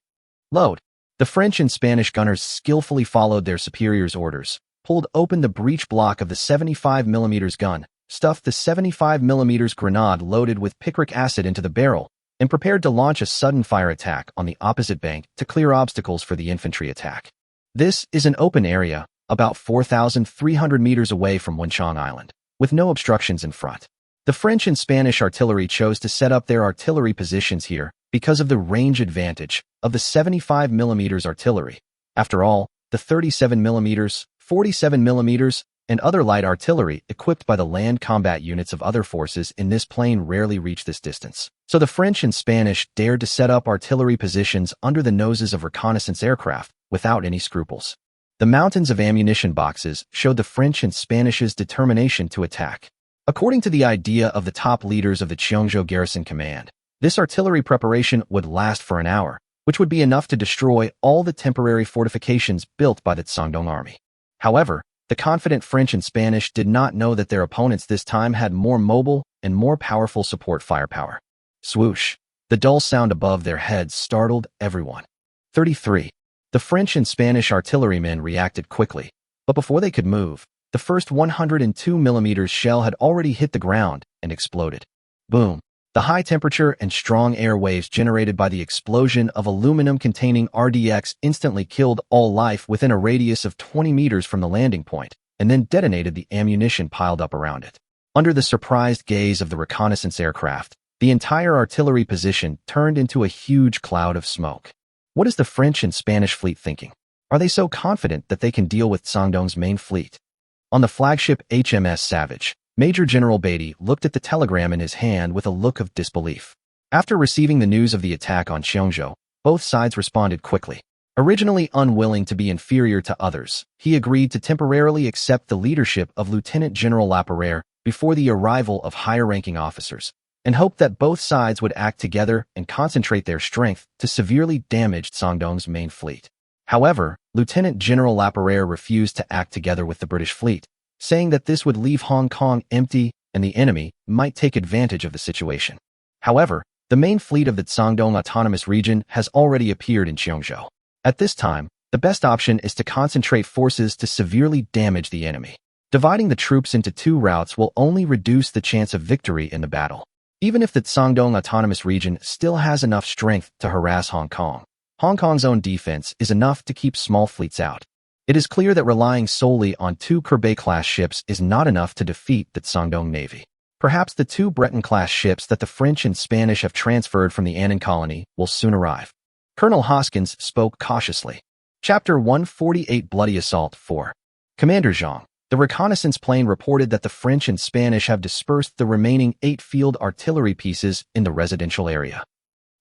Load. The French and Spanish gunners skillfully followed their superiors' orders, pulled open the breech block of the 75 mm gun, stuffed the 75 mm grenade loaded with picric acid into the barrel, and prepared to launch a sudden fire attack on the opposite bank to clear obstacles for the infantry attack. This is an open area, about 4,300 meters away from Qiancang Island, with no obstructions in front. The French and Spanish artillery chose to set up their artillery positions here because of the range advantage of the 75mm artillery. After all, the 37mm, 47mm, and other light artillery equipped by the land combat units of other forces in this plane rarely reach this distance. So the French and Spanish dared to set up artillery positions under the noses of reconnaissance aircraft without any scruples. The mountains of ammunition boxes showed the French and Spanish's determination to attack. According to the idea of the top leaders of the Qiancang Garrison Command, this artillery preparation would last for an hour, which would be enough to destroy all the temporary fortifications built by the Shandong army. However, the confident French and Spanish did not know that their opponents this time had more mobile and more powerful support firepower. Swoosh! The dull sound above their heads startled everyone. 33. The French and Spanish artillerymen reacted quickly, but before they could move, the first 102mm shell had already hit the ground and exploded. Boom! The high temperature and strong air waves generated by the explosion of aluminum-containing RDX instantly killed all life within a radius of 20 meters from the landing point, and then detonated the ammunition piled up around it. Under the surprised gaze of the reconnaissance aircraft, the entire artillery position turned into a huge cloud of smoke. What is the French and Spanish fleet thinking? Are they so confident that they can deal with Shandong's main fleet? On the flagship HMS Savage, Major General Beatty looked at the telegram in his hand with a look of disbelief. After receiving the news of the attack on Qiancang, both sides responded quickly. Originally unwilling to be inferior to others, he agreed to temporarily accept the leadership of Lieutenant General Laperere before the arrival of higher-ranking officers, and hoped that both sides would act together and concentrate their strength to severely damage Shandong's main fleet. However, Lieutenant General Laperere refused to act together with the British fleet, saying that this would leave Hong Kong empty and the enemy might take advantage of the situation. However, the main fleet of the Shandong Autonomous Region has already appeared in Qiancang. At this time, the best option is to concentrate forces to severely damage the enemy. Dividing the troops into two routes will only reduce the chance of victory in the battle. Even if the Shandong Autonomous Region still has enough strength to harass Hong Kong, Hong Kong's own defense is enough to keep small fleets out. It is clear that relying solely on two Kerbet-class ships is not enough to defeat the Shandong Navy. Perhaps the two Breton-class ships that the French and Spanish have transferred from the Annan colony will soon arrive. Colonel Hoskins spoke cautiously. Chapter 148 Bloody Assault 4. Commander Zhang, the reconnaissance plane reported that the French and Spanish have dispersed the remaining 8 field artillery pieces in the residential area.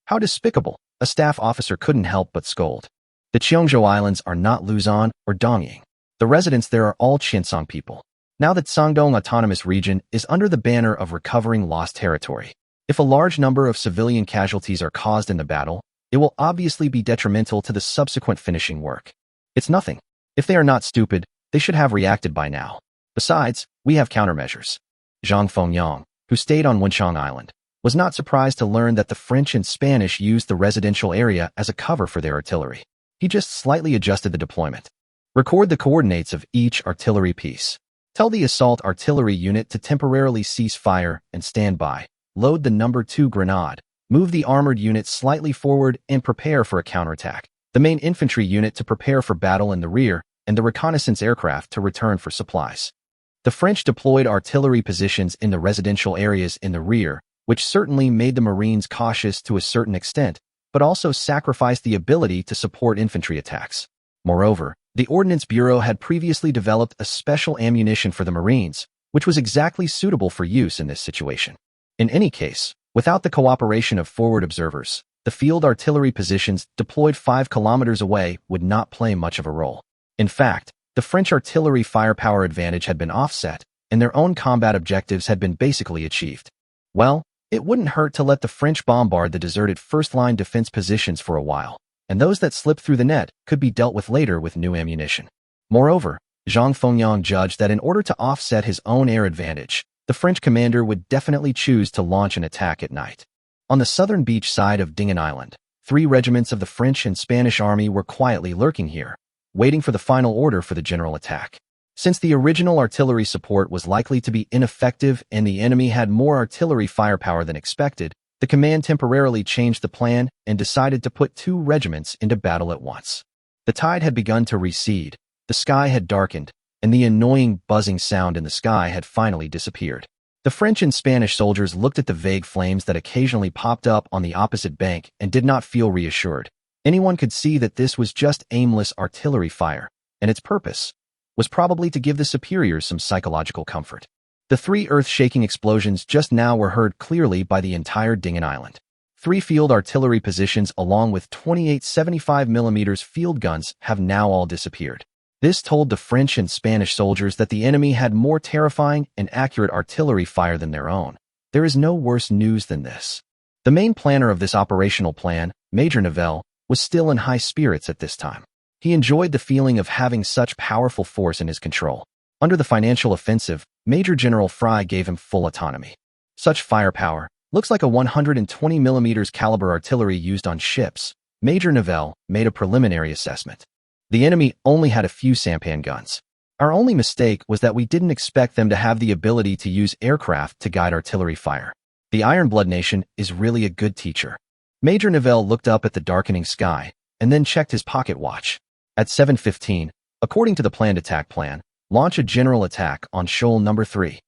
How despicable! A staff officer couldn't help but scold. The Qiancang Islands are not Luzon or Dongying. The residents there are all Qiancang people. Now that Shandong Autonomous Region is under the banner of recovering lost territory, if a large number of civilian casualties are caused in the battle, it will obviously be detrimental to the subsequent finishing work. It's nothing. If they are not stupid, they should have reacted by now. Besides, we have countermeasures. Zhang Fengyang, who stayed on Qiancang Island, was not surprised to learn that the French and Spanish used the residential area as a cover for their artillery. He just slightly adjusted the deployment. Record the coordinates of each artillery piece. Tell the assault artillery unit to temporarily cease fire and stand by. Load the number 2 grenade. Move the armored unit slightly forward and prepare for a counterattack. The main infantry unit to prepare for battle in the rear, and the reconnaissance aircraft to return for supplies. The French deployed artillery positions in the residential areas in the rear, which certainly made the Marines cautious to a certain extent, but also sacrificed the ability to support infantry attacks. Moreover, the Ordnance Bureau had previously developed a special ammunition for the Marines, which was exactly suitable for use in this situation. In any case, without the cooperation of forward observers, the field artillery positions deployed 5 kilometers away would not play much of a role. In fact, the French artillery firepower advantage had been offset, and their own combat objectives had been basically achieved. Well, it wouldn't hurt to let the French bombard the deserted first-line defense positions for a while, and those that slipped through the net could be dealt with later with new ammunition. Moreover, Zhang Fengyang judged that in order to offset his own air advantage, the French commander would definitely choose to launch an attack at night. On the southern beach side of Dinghan Island, 3 regiments of the French and Spanish army were quietly lurking here, waiting for the final order for the general attack. Since the original artillery support was likely to be ineffective and the enemy had more artillery firepower than expected, the command temporarily changed the plan and decided to put 2 regiments into battle at once. The tide had begun to recede, the sky had darkened, and the annoying buzzing sound in the sky had finally disappeared. The French and Spanish soldiers looked at the vague flames that occasionally popped up on the opposite bank and did not feel reassured. Anyone could see that this was just aimless artillery fire, and its purpose was probably to give the superiors some psychological comfort. The 3 earth-shaking explosions just now were heard clearly by the entire Dingen Island. 3 field artillery positions along with 28 75mm field guns have now all disappeared. This told the French and Spanish soldiers that the enemy had more terrifying and accurate artillery fire than their own. There is no worse news than this. The main planner of this operational plan, Major Nivelle, was still in high spirits at this time. He enjoyed the feeling of having such powerful force in his control. Under the financial offensive, Major General Fry gave him full autonomy. Such firepower looks like a 120mm caliber artillery used on ships. Major Nivelle made a preliminary assessment. The enemy only had a few sampan guns. Our only mistake was that we didn't expect them to have the ability to use aircraft to guide artillery fire. The Iron Blood Nation is really a good teacher. Major Nivelle looked up at the darkening sky and then checked his pocket watch. At 7:15, according to the planned attack plan, launch a general attack on Shoal number 3.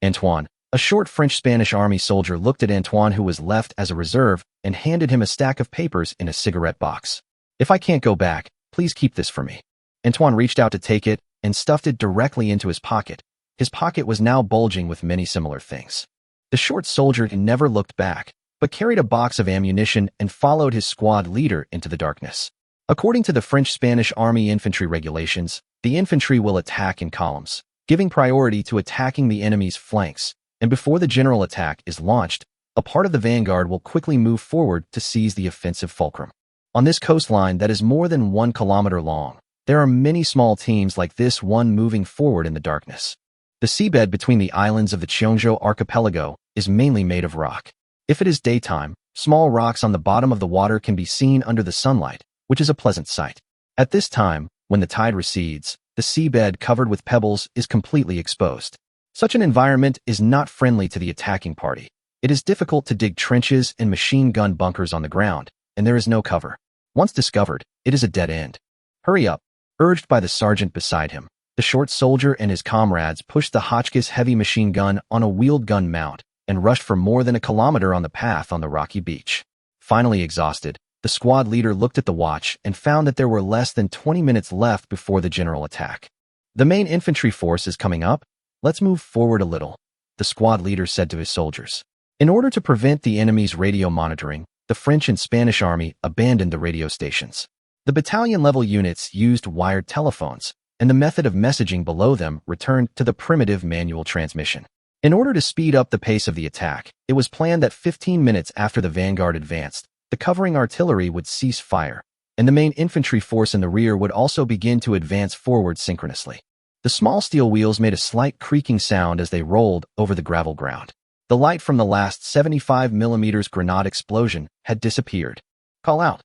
Antoine, a short French-Spanish army soldier, looked at Antoine, who was left as a reserve, and handed him a stack of papers in a cigarette box. If I can't go back, please keep this for me. Antoine reached out to take it and stuffed it directly into his pocket. His pocket was now bulging with many similar things. The short soldier never looked back, but carried a box of ammunition and followed his squad leader into the darkness. According to the French-Spanish Army infantry regulations, the infantry will attack in columns, giving priority to attacking the enemy's flanks, and before the general attack is launched, a part of the vanguard will quickly move forward to seize the offensive fulcrum. On this coastline that is more than 1 kilometer long, there are many small teams like this one moving forward in the darkness. The seabed between the islands of the Qiancang archipelago is mainly made of rock. If it is daytime, small rocks on the bottom of the water can be seen under the sunlight, which is a pleasant sight. At this time, when the tide recedes, the seabed covered with pebbles is completely exposed. Such an environment is not friendly to the attacking party. It is difficult to dig trenches and machine gun bunkers on the ground, and there is no cover. Once discovered, it is a dead end. Hurry up, urged by the sergeant beside him. The short soldier and his comrades pushed the Hotchkiss heavy machine gun on a wheeled gun mount and rushed for more than a kilometer on the path on the rocky beach. Finally exhausted, the squad leader looked at the watch and found that there were less than 20 minutes left before the general attack. The main infantry force is coming up. Let's move forward a little, the squad leader said to his soldiers. In order to prevent the enemy's radio monitoring, the French and Spanish army abandoned the radio stations. The battalion-level units used wired telephones, and the method of messaging below them returned to the primitive manual transmission. In order to speed up the pace of the attack, it was planned that 15 minutes after the vanguard advanced, the covering artillery would cease fire, and the main infantry force in the rear would also begin to advance forward synchronously. The small steel wheels made a slight creaking sound as they rolled over the gravel ground. The light from the last 75mm grenade explosion had disappeared. Call out.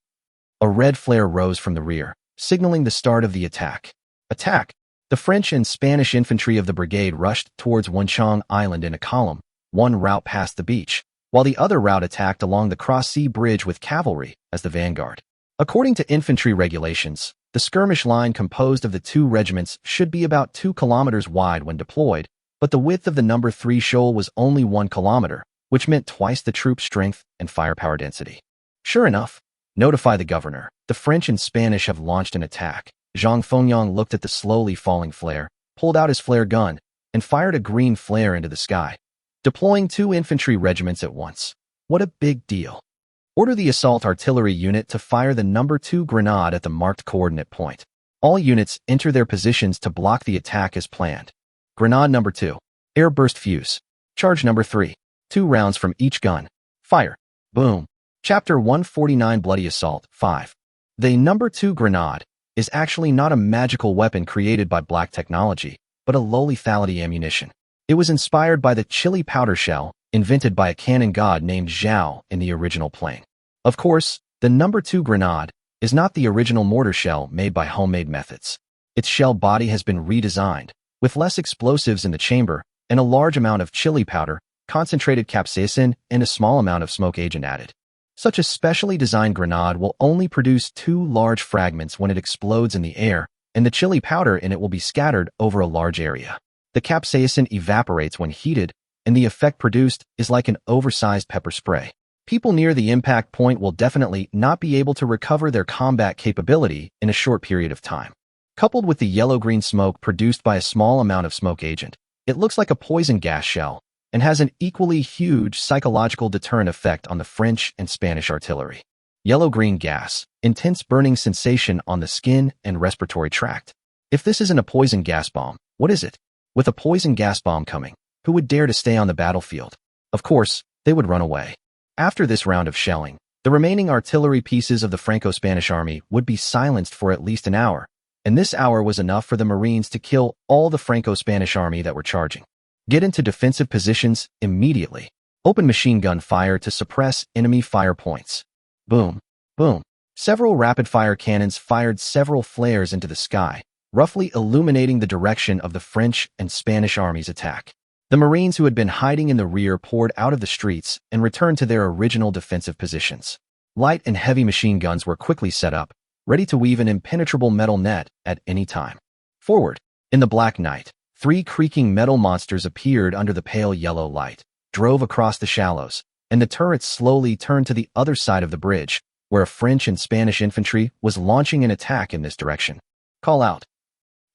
A red flare rose from the rear, signaling the start of the attack. Attack! The French and Spanish infantry of the brigade rushed towards Qiancang Island in a column, one route past the beach, while the other route attacked along the cross-sea bridge with cavalry as the vanguard. According to infantry regulations, the skirmish line composed of the 2 regiments should be about 2 kilometers wide when deployed, but the width of the number 3 shoal was only 1 kilometer, which meant twice the troop strength and firepower density. Sure enough, notify the governor. The French and Spanish have launched an attack. Zhang Fengyang looked at the slowly falling flare, pulled out his flare gun, and fired a green flare into the sky, deploying 2 infantry regiments at once. What a big deal. Order the assault artillery unit to fire the number 2 grenade at the marked coordinate point. All units enter their positions to block the attack as planned. Grenade number 2. Air burst fuse. Charge number 3. 2 rounds from each gun. Fire. Boom. Chapter 149 Bloody Assault 5. The number 2 grenade is actually not a magical weapon created by black technology, but a low lethality ammunition. It was inspired by the chili powder shell, invented by a cannon god named Zhao in the original playing. Of course, the number 2 grenade is not the original mortar shell made by homemade methods. Its shell body has been redesigned, with less explosives in the chamber and a large amount of chili powder, concentrated capsaicin, and a small amount of smoke agent added. Such a specially designed grenade will only produce 2 large fragments when it explodes in the air, and the chili powder in it will be scattered over a large area. The capsaicin evaporates when heated, and the effect produced is like an oversized pepper spray. People near the impact point will definitely not be able to recover their combat capability in a short period of time. Coupled with the yellow-green smoke produced by a small amount of smoke agent, it looks like a poison gas shell and has an equally huge psychological deterrent effect on the French and Spanish artillery. Yellow-green gas, intense burning sensation on the skin and respiratory tract. If this isn't a poison gas bomb, what is it? With a poison gas bomb coming, who would dare to stay on the battlefield? Of course, they would run away. After this round of shelling, the remaining artillery pieces of the Franco-Spanish army would be silenced for at least an hour, and this hour was enough for the Marines to kill all the Franco-Spanish army that were charging. Get into defensive positions immediately. Open machine gun fire to suppress enemy fire points. Boom, boom. Several rapid-fire cannons fired several flares into the sky, roughly illuminating the direction of the French and Spanish army's attack. The Marines who had been hiding in the rear poured out of the streets and returned to their original defensive positions. Light and heavy machine guns were quickly set up, ready to weave an impenetrable metal net at any time. Forward, in the black night, 3 creaking metal monsters appeared under the pale yellow light, drove across the shallows, and the turrets slowly turned to the other side of the bridge, where a French and Spanish infantry was launching an attack in this direction. Call out.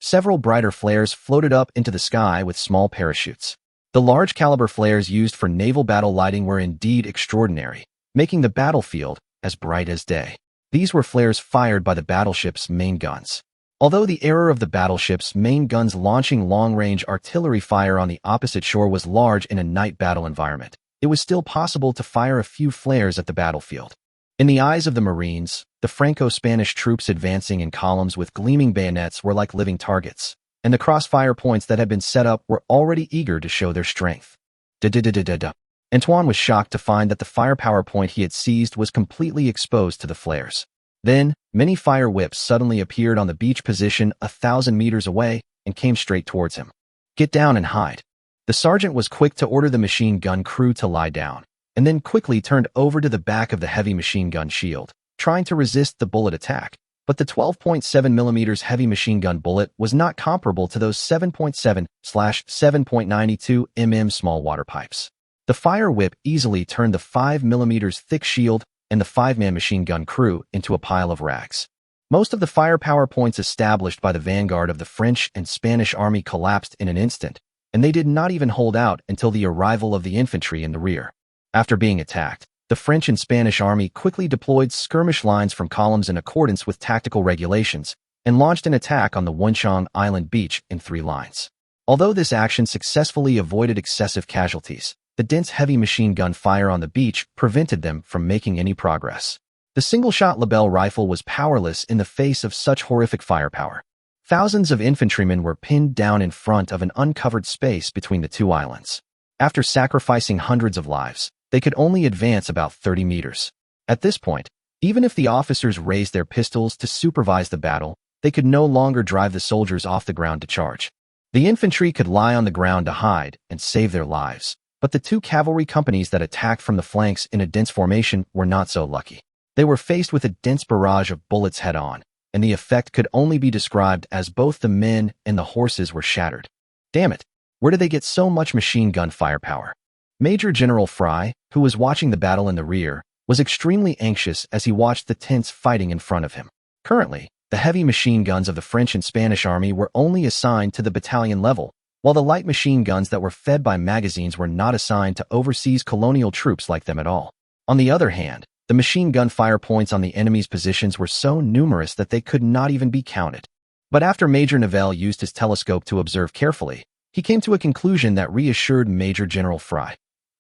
Several brighter flares floated up into the sky with small parachutes. The large caliber flares used for naval battle lighting were indeed extraordinary, making the battlefield as bright as day. These were flares fired by the battleship's main guns. Although the error of the battleship's main guns launching long-range artillery fire on the opposite shore was large in a night battle environment, it was still possible to fire a few flares at the battlefield. In the eyes of the Marines, the Franco-Spanish troops advancing in columns with gleaming bayonets were like living targets, and the crossfire points that had been set up were already eager to show their strength. Antoine was shocked to find that the firepower point he had seized was completely exposed to the flares. Then, many fire whips suddenly appeared on the beach position 1,000 meters away and came straight towards him. Get down and hide. The sergeant was quick to order the machine gun crew to lie down, and then quickly turned over to the back of the heavy machine gun shield, trying to resist the bullet attack. But the 12.7mm heavy machine gun bullet was not comparable to those 7.7/7.92mm small water pipes. The fire whip easily turned the 5mm thick shield and the 5-man machine gun crew into a pile of rags. Most of the firepower points established by the vanguard of the French and Spanish army collapsed in an instant, and they did not even hold out until the arrival of the infantry in the rear. After being attacked, the French and Spanish army quickly deployed skirmish lines from columns in accordance with tactical regulations and launched an attack on the Qiancang Island beach in 3 lines. Although this action successfully avoided excessive casualties, the dense heavy machine gun fire on the beach prevented them from making any progress. The single-shot Lebel rifle was powerless in the face of such horrific firepower. Thousands of infantrymen were pinned down in front of an uncovered space between the 2 islands. After sacrificing hundreds of lives, they could only advance about 30 meters. At this point, even if the officers raised their pistols to supervise the battle, they could no longer drive the soldiers off the ground to charge. The infantry could lie on the ground to hide and save their lives, but the 2 cavalry companies that attacked from the flanks in a dense formation were not so lucky. They were faced with a dense barrage of bullets head-on, and the effect could only be described as both the men and the horses were shattered. Damn it, where did they get so much machine gun firepower? Major General Fry, who was watching the battle in the rear, was extremely anxious as he watched the tense fighting in front of him. Currently, the heavy machine guns of the French and Spanish army were only assigned to the battalion level, while the light machine guns that were fed by magazines were not assigned to overseas colonial troops like them at all. On the other hand, the machine gun fire points on the enemy's positions were so numerous that they could not even be counted. But after Major Nivelle used his telescope to observe carefully, he came to a conclusion that reassured Major General Fry.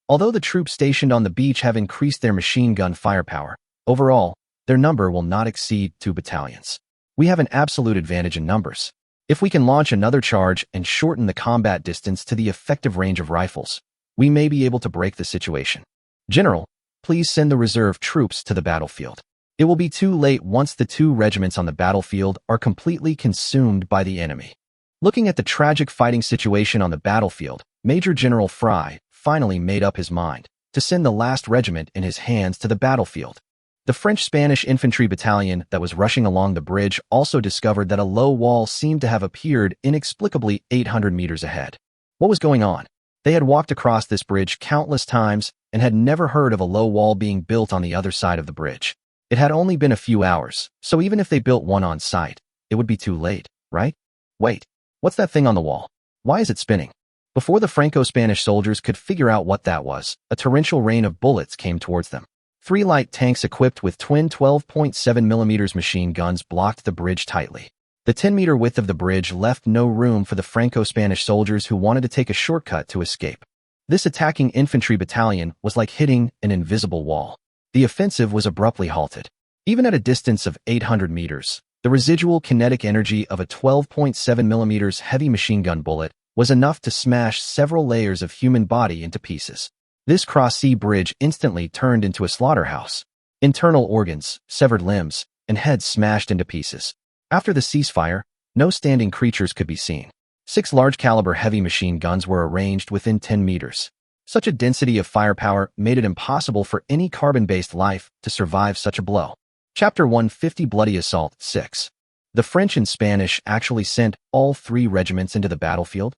Although the troops stationed on the beach have increased their machine gun firepower, overall, their number will not exceed 2 battalions. We have an absolute advantage in numbers. If we can launch another charge and shorten the combat distance to the effective range of rifles, we may be able to break the situation. General, please send the reserve troops to the battlefield. It will be too late once the 2 regiments on the battlefield are completely consumed by the enemy. Looking at the tragic fighting situation on the battlefield, Major General Fry finally made up his mind to send the last regiment in his hands to the battlefield. The French-Spanish infantry battalion that was rushing along the bridge also discovered that a low wall seemed to have appeared inexplicably 800 meters ahead. What was going on? They had walked across this bridge countless times and had never heard of a low wall being built on the other side of the bridge. It had only been a few hours, so even if they built one on site, it would be too late, right? Wait, what's that thing on the wall? Why is it spinning? Before the Franco-Spanish soldiers could figure out what that was, a torrential rain of bullets came towards them. 3 light tanks equipped with twin 12.7mm machine guns blocked the bridge tightly. The 10-meter width of the bridge left no room for the Franco-Spanish soldiers who wanted to take a shortcut to escape. This attacking infantry battalion was like hitting an invisible wall. The offensive was abruptly halted. Even at a distance of 800 meters, the residual kinetic energy of a 12.7mm heavy machine gun bullet was enough to smash several layers of human body into pieces. This cross-sea bridge instantly turned into a slaughterhouse. Internal organs, severed limbs, and heads smashed into pieces. After the ceasefire, no standing creatures could be seen. 6 large-caliber heavy machine guns were arranged within 10 meters. Such a density of firepower made it impossible for any carbon-based life to survive such a blow. Chapter 150 Bloody Assault 6. The French and Spanish actually sent all 3 regiments into the battlefield?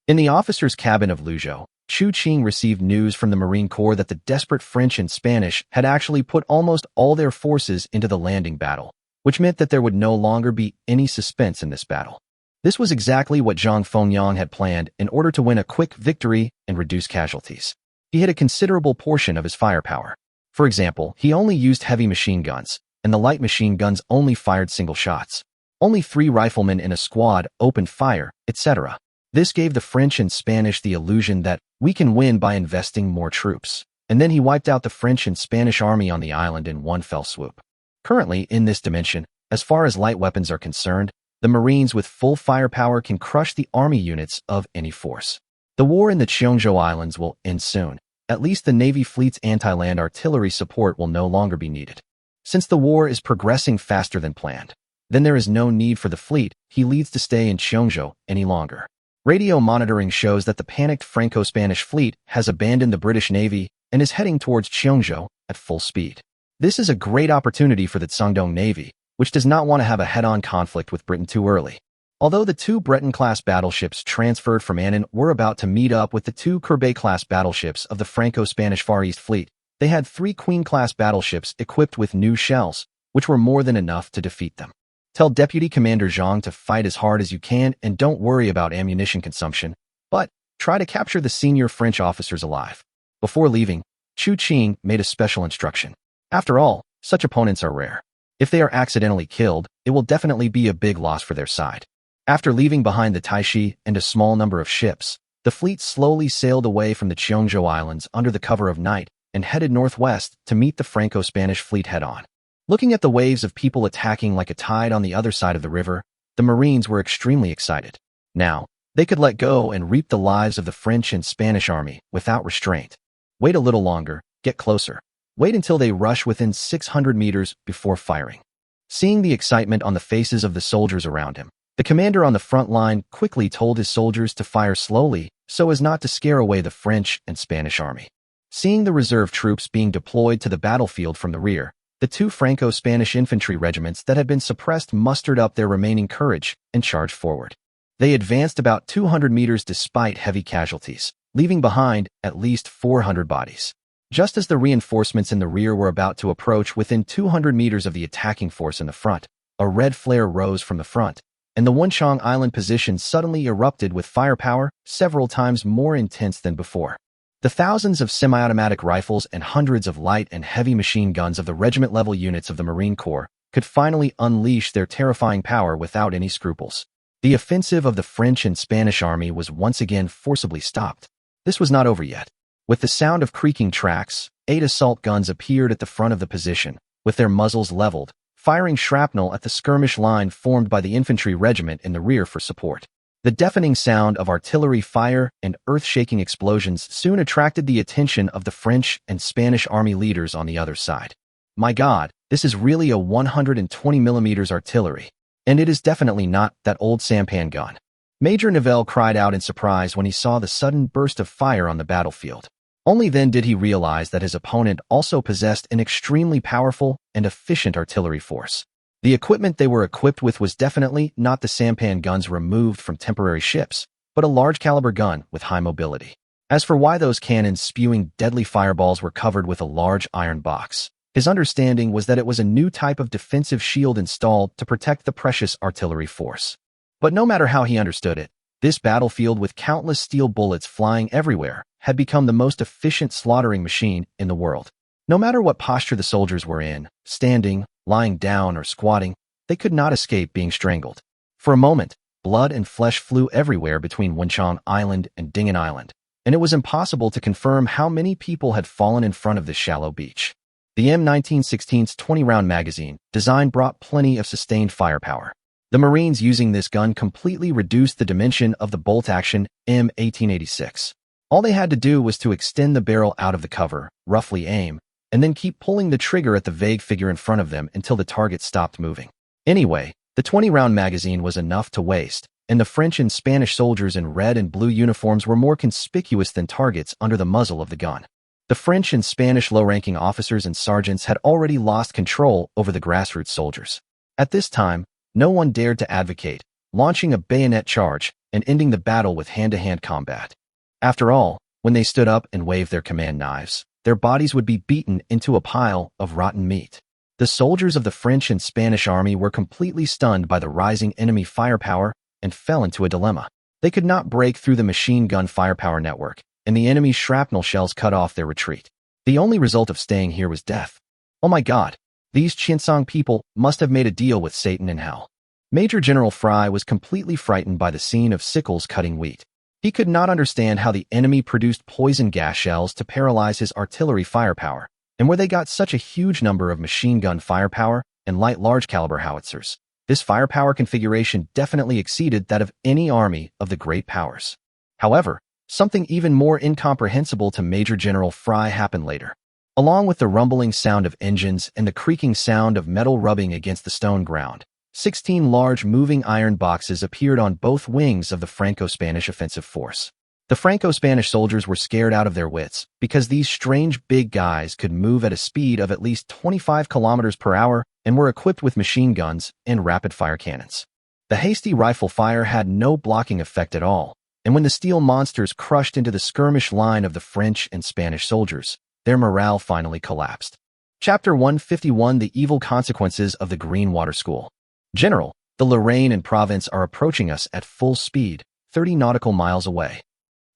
In the officer's cabin of Luzhou, Qiancang received news from the Marine Corps that the desperate French and Spanish had actually put almost all their forces into the landing battle, which meant that there would no longer be any suspense in this battle. This was exactly what Zhang Fengyang had planned in order to win a quick victory and reduce casualties. He hid a considerable portion of his firepower. For example, he only used heavy machine guns, and the light machine guns only fired single shots. Only 3 riflemen in a squad opened fire, etc. This gave the French and Spanish the illusion that we can win by investing more troops. And then he wiped out the French and Spanish army on the island in one fell swoop. Currently, in this dimension, as far as light weapons are concerned, the Marines with full firepower can crush the army units of any force. The war in the Qiancang Islands will end soon. At least the Navy fleet's anti-land artillery support will no longer be needed. Since the war is progressing faster than planned, then there is no need for the fleet he leads to stay in Qiancang any longer. Radio monitoring shows that the panicked Franco-Spanish fleet has abandoned the British Navy and is heading towards Qiancang at full speed. This is a great opportunity for the Shandong Navy, which does not want to have a head-on conflict with Britain too early. Although the 2 Breton-class battleships transferred from Annan were about to meet up with the 2 Courbet-class battleships of the Franco-Spanish Far East Fleet, they had 3 Queen-class battleships equipped with new shells, which were more than enough to defeat them. Tell Deputy Commander Zhang to fight as hard as you can and don't worry about ammunition consumption, but try to capture the senior French officers alive. Before leaving, Qiancang made a special instruction. After all, such opponents are rare. If they are accidentally killed, it will definitely be a big loss for their side. After leaving behind the Taixi and a small number of ships, the fleet slowly sailed away from the Qiancang Islands under the cover of night and headed northwest to meet the Franco-Spanish fleet head-on. Looking at the waves of people attacking like a tide on the other side of the river, the Marines were extremely excited. Now, they could let go and reap the lives of the French and Spanish army without restraint. Wait a little longer, get closer. Wait until they rush within 600 meters before firing. Seeing the excitement on the faces of the soldiers around him, the commander on the front line quickly told his soldiers to fire slowly so as not to scare away the French and Spanish army. Seeing the reserve troops being deployed to the battlefield from the rear, the 2 Franco-Spanish infantry regiments that had been suppressed mustered up their remaining courage and charged forward. They advanced about 200 meters despite heavy casualties, leaving behind at least 400 bodies. Just as the reinforcements in the rear were about to approach within 200 meters of the attacking force in the front, a red flare rose from the front, and the Qiancang Island position suddenly erupted with firepower several times more intense than before. The thousands of semi-automatic rifles and hundreds of light and heavy machine guns of the regiment-level units of the Marine Corps could finally unleash their terrifying power without any scruples. The offensive of the French and Spanish army was once again forcibly stopped. This was not over yet. With the sound of creaking tracks, 8 assault guns appeared at the front of the position, with their muzzles leveled, firing shrapnel at the skirmish line formed by the infantry regiment in the rear for support. The deafening sound of artillery fire and earth-shaking explosions soon attracted the attention of the French and Spanish army leaders on the other side. My God, this is really a 120mm artillery, and it is definitely not that old sampan gun. Major Nivelle cried out in surprise when he saw the sudden burst of fire on the battlefield. Only then did he realize that his opponent also possessed an extremely powerful and efficient artillery force. The equipment they were equipped with was definitely not the sampan guns removed from temporary ships, but a large-caliber gun with high mobility. As for why those cannons spewing deadly fireballs were covered with a large iron box, his understanding was that it was a new type of defensive shield installed to protect the precious artillery force. But no matter how he understood it, this battlefield with countless steel bullets flying everywhere had become the most efficient slaughtering machine in the world. No matter what posture the soldiers were in, standing, lying down, or squatting, they could not escape being strangled. For a moment, blood and flesh flew everywhere between Qiancang Island and Dingin Island, and it was impossible to confirm how many people had fallen in front of this shallow beach. The M1916's 20-round magazine design brought plenty of sustained firepower. The Marines using this gun completely reduced the dimension of the bolt-action M1886. All they had to do was to extend the barrel out of the cover, roughly aim, and then keep pulling the trigger at the vague figure in front of them until the target stopped moving. Anyway, the 20-round magazine was enough to waste, and the French and Spanish soldiers in red and blue uniforms were more conspicuous than targets under the muzzle of the gun. The French and Spanish low-ranking officers and sergeants had already lost control over the grassroots soldiers. At this time, no one dared to advocate launching a bayonet charge and ending the battle with hand-to-hand combat. After all, when they stood up and waved their command knives, their bodies would be beaten into a pile of rotten meat. The soldiers of the French and Spanish army were completely stunned by the rising enemy firepower and fell into a dilemma. They could not break through the machine gun firepower network, and the enemy's shrapnel shells cut off their retreat. The only result of staying here was death. Oh my God, these Qiancang people must have made a deal with Satan in hell. Major General Fry was completely frightened by the scene of sickles cutting wheat. He could not understand how the enemy produced poison gas shells to paralyze his artillery firepower, and where they got such a huge number of machine gun firepower and light large-caliber howitzers. This firepower configuration definitely exceeded that of any army of the great powers. However, something even more incomprehensible to Major General Fry happened later. Along with the rumbling sound of engines and the creaking sound of metal rubbing against the stone ground, 16 large moving iron boxes appeared on both wings of the Franco-Spanish offensive force. The Franco-Spanish soldiers were scared out of their wits because these strange big guys could move at a speed of at least 25 kilometers per hour and were equipped with machine guns and rapid-fire cannons. The hasty rifle fire had no blocking effect at all, and when the steel monsters crushed into the skirmish line of the French and Spanish soldiers, their morale finally collapsed. Chapter 151: The Evil Consequences of the Green Water School. General, the Lorraine and Provence are approaching us at full speed, 30 nautical miles away.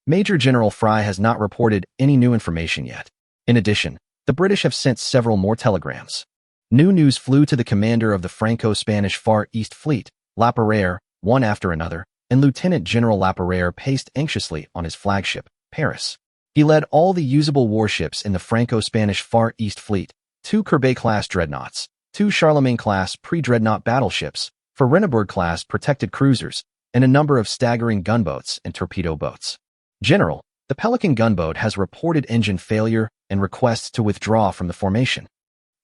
Major General Fry has not reported any new information yet. In addition, the British have sent several more telegrams. New news flew to the commander of the Franco-Spanish Far East Fleet, Laperere, one after another, and Lieutenant General Laperere paced anxiously on his flagship, Paris. He led all the usable warships in the Franco-Spanish Far East Fleet, 2 Courbet-class dreadnoughts, 2 Charlemagne-class pre-dreadnought battleships, 4 Renneburg-class protected cruisers, and a number of staggering gunboats and torpedo boats. General, the Pelican gunboat has reported engine failure and requests to withdraw from the formation.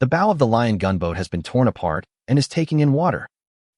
The bow of the Lion gunboat has been torn apart and is taking in water.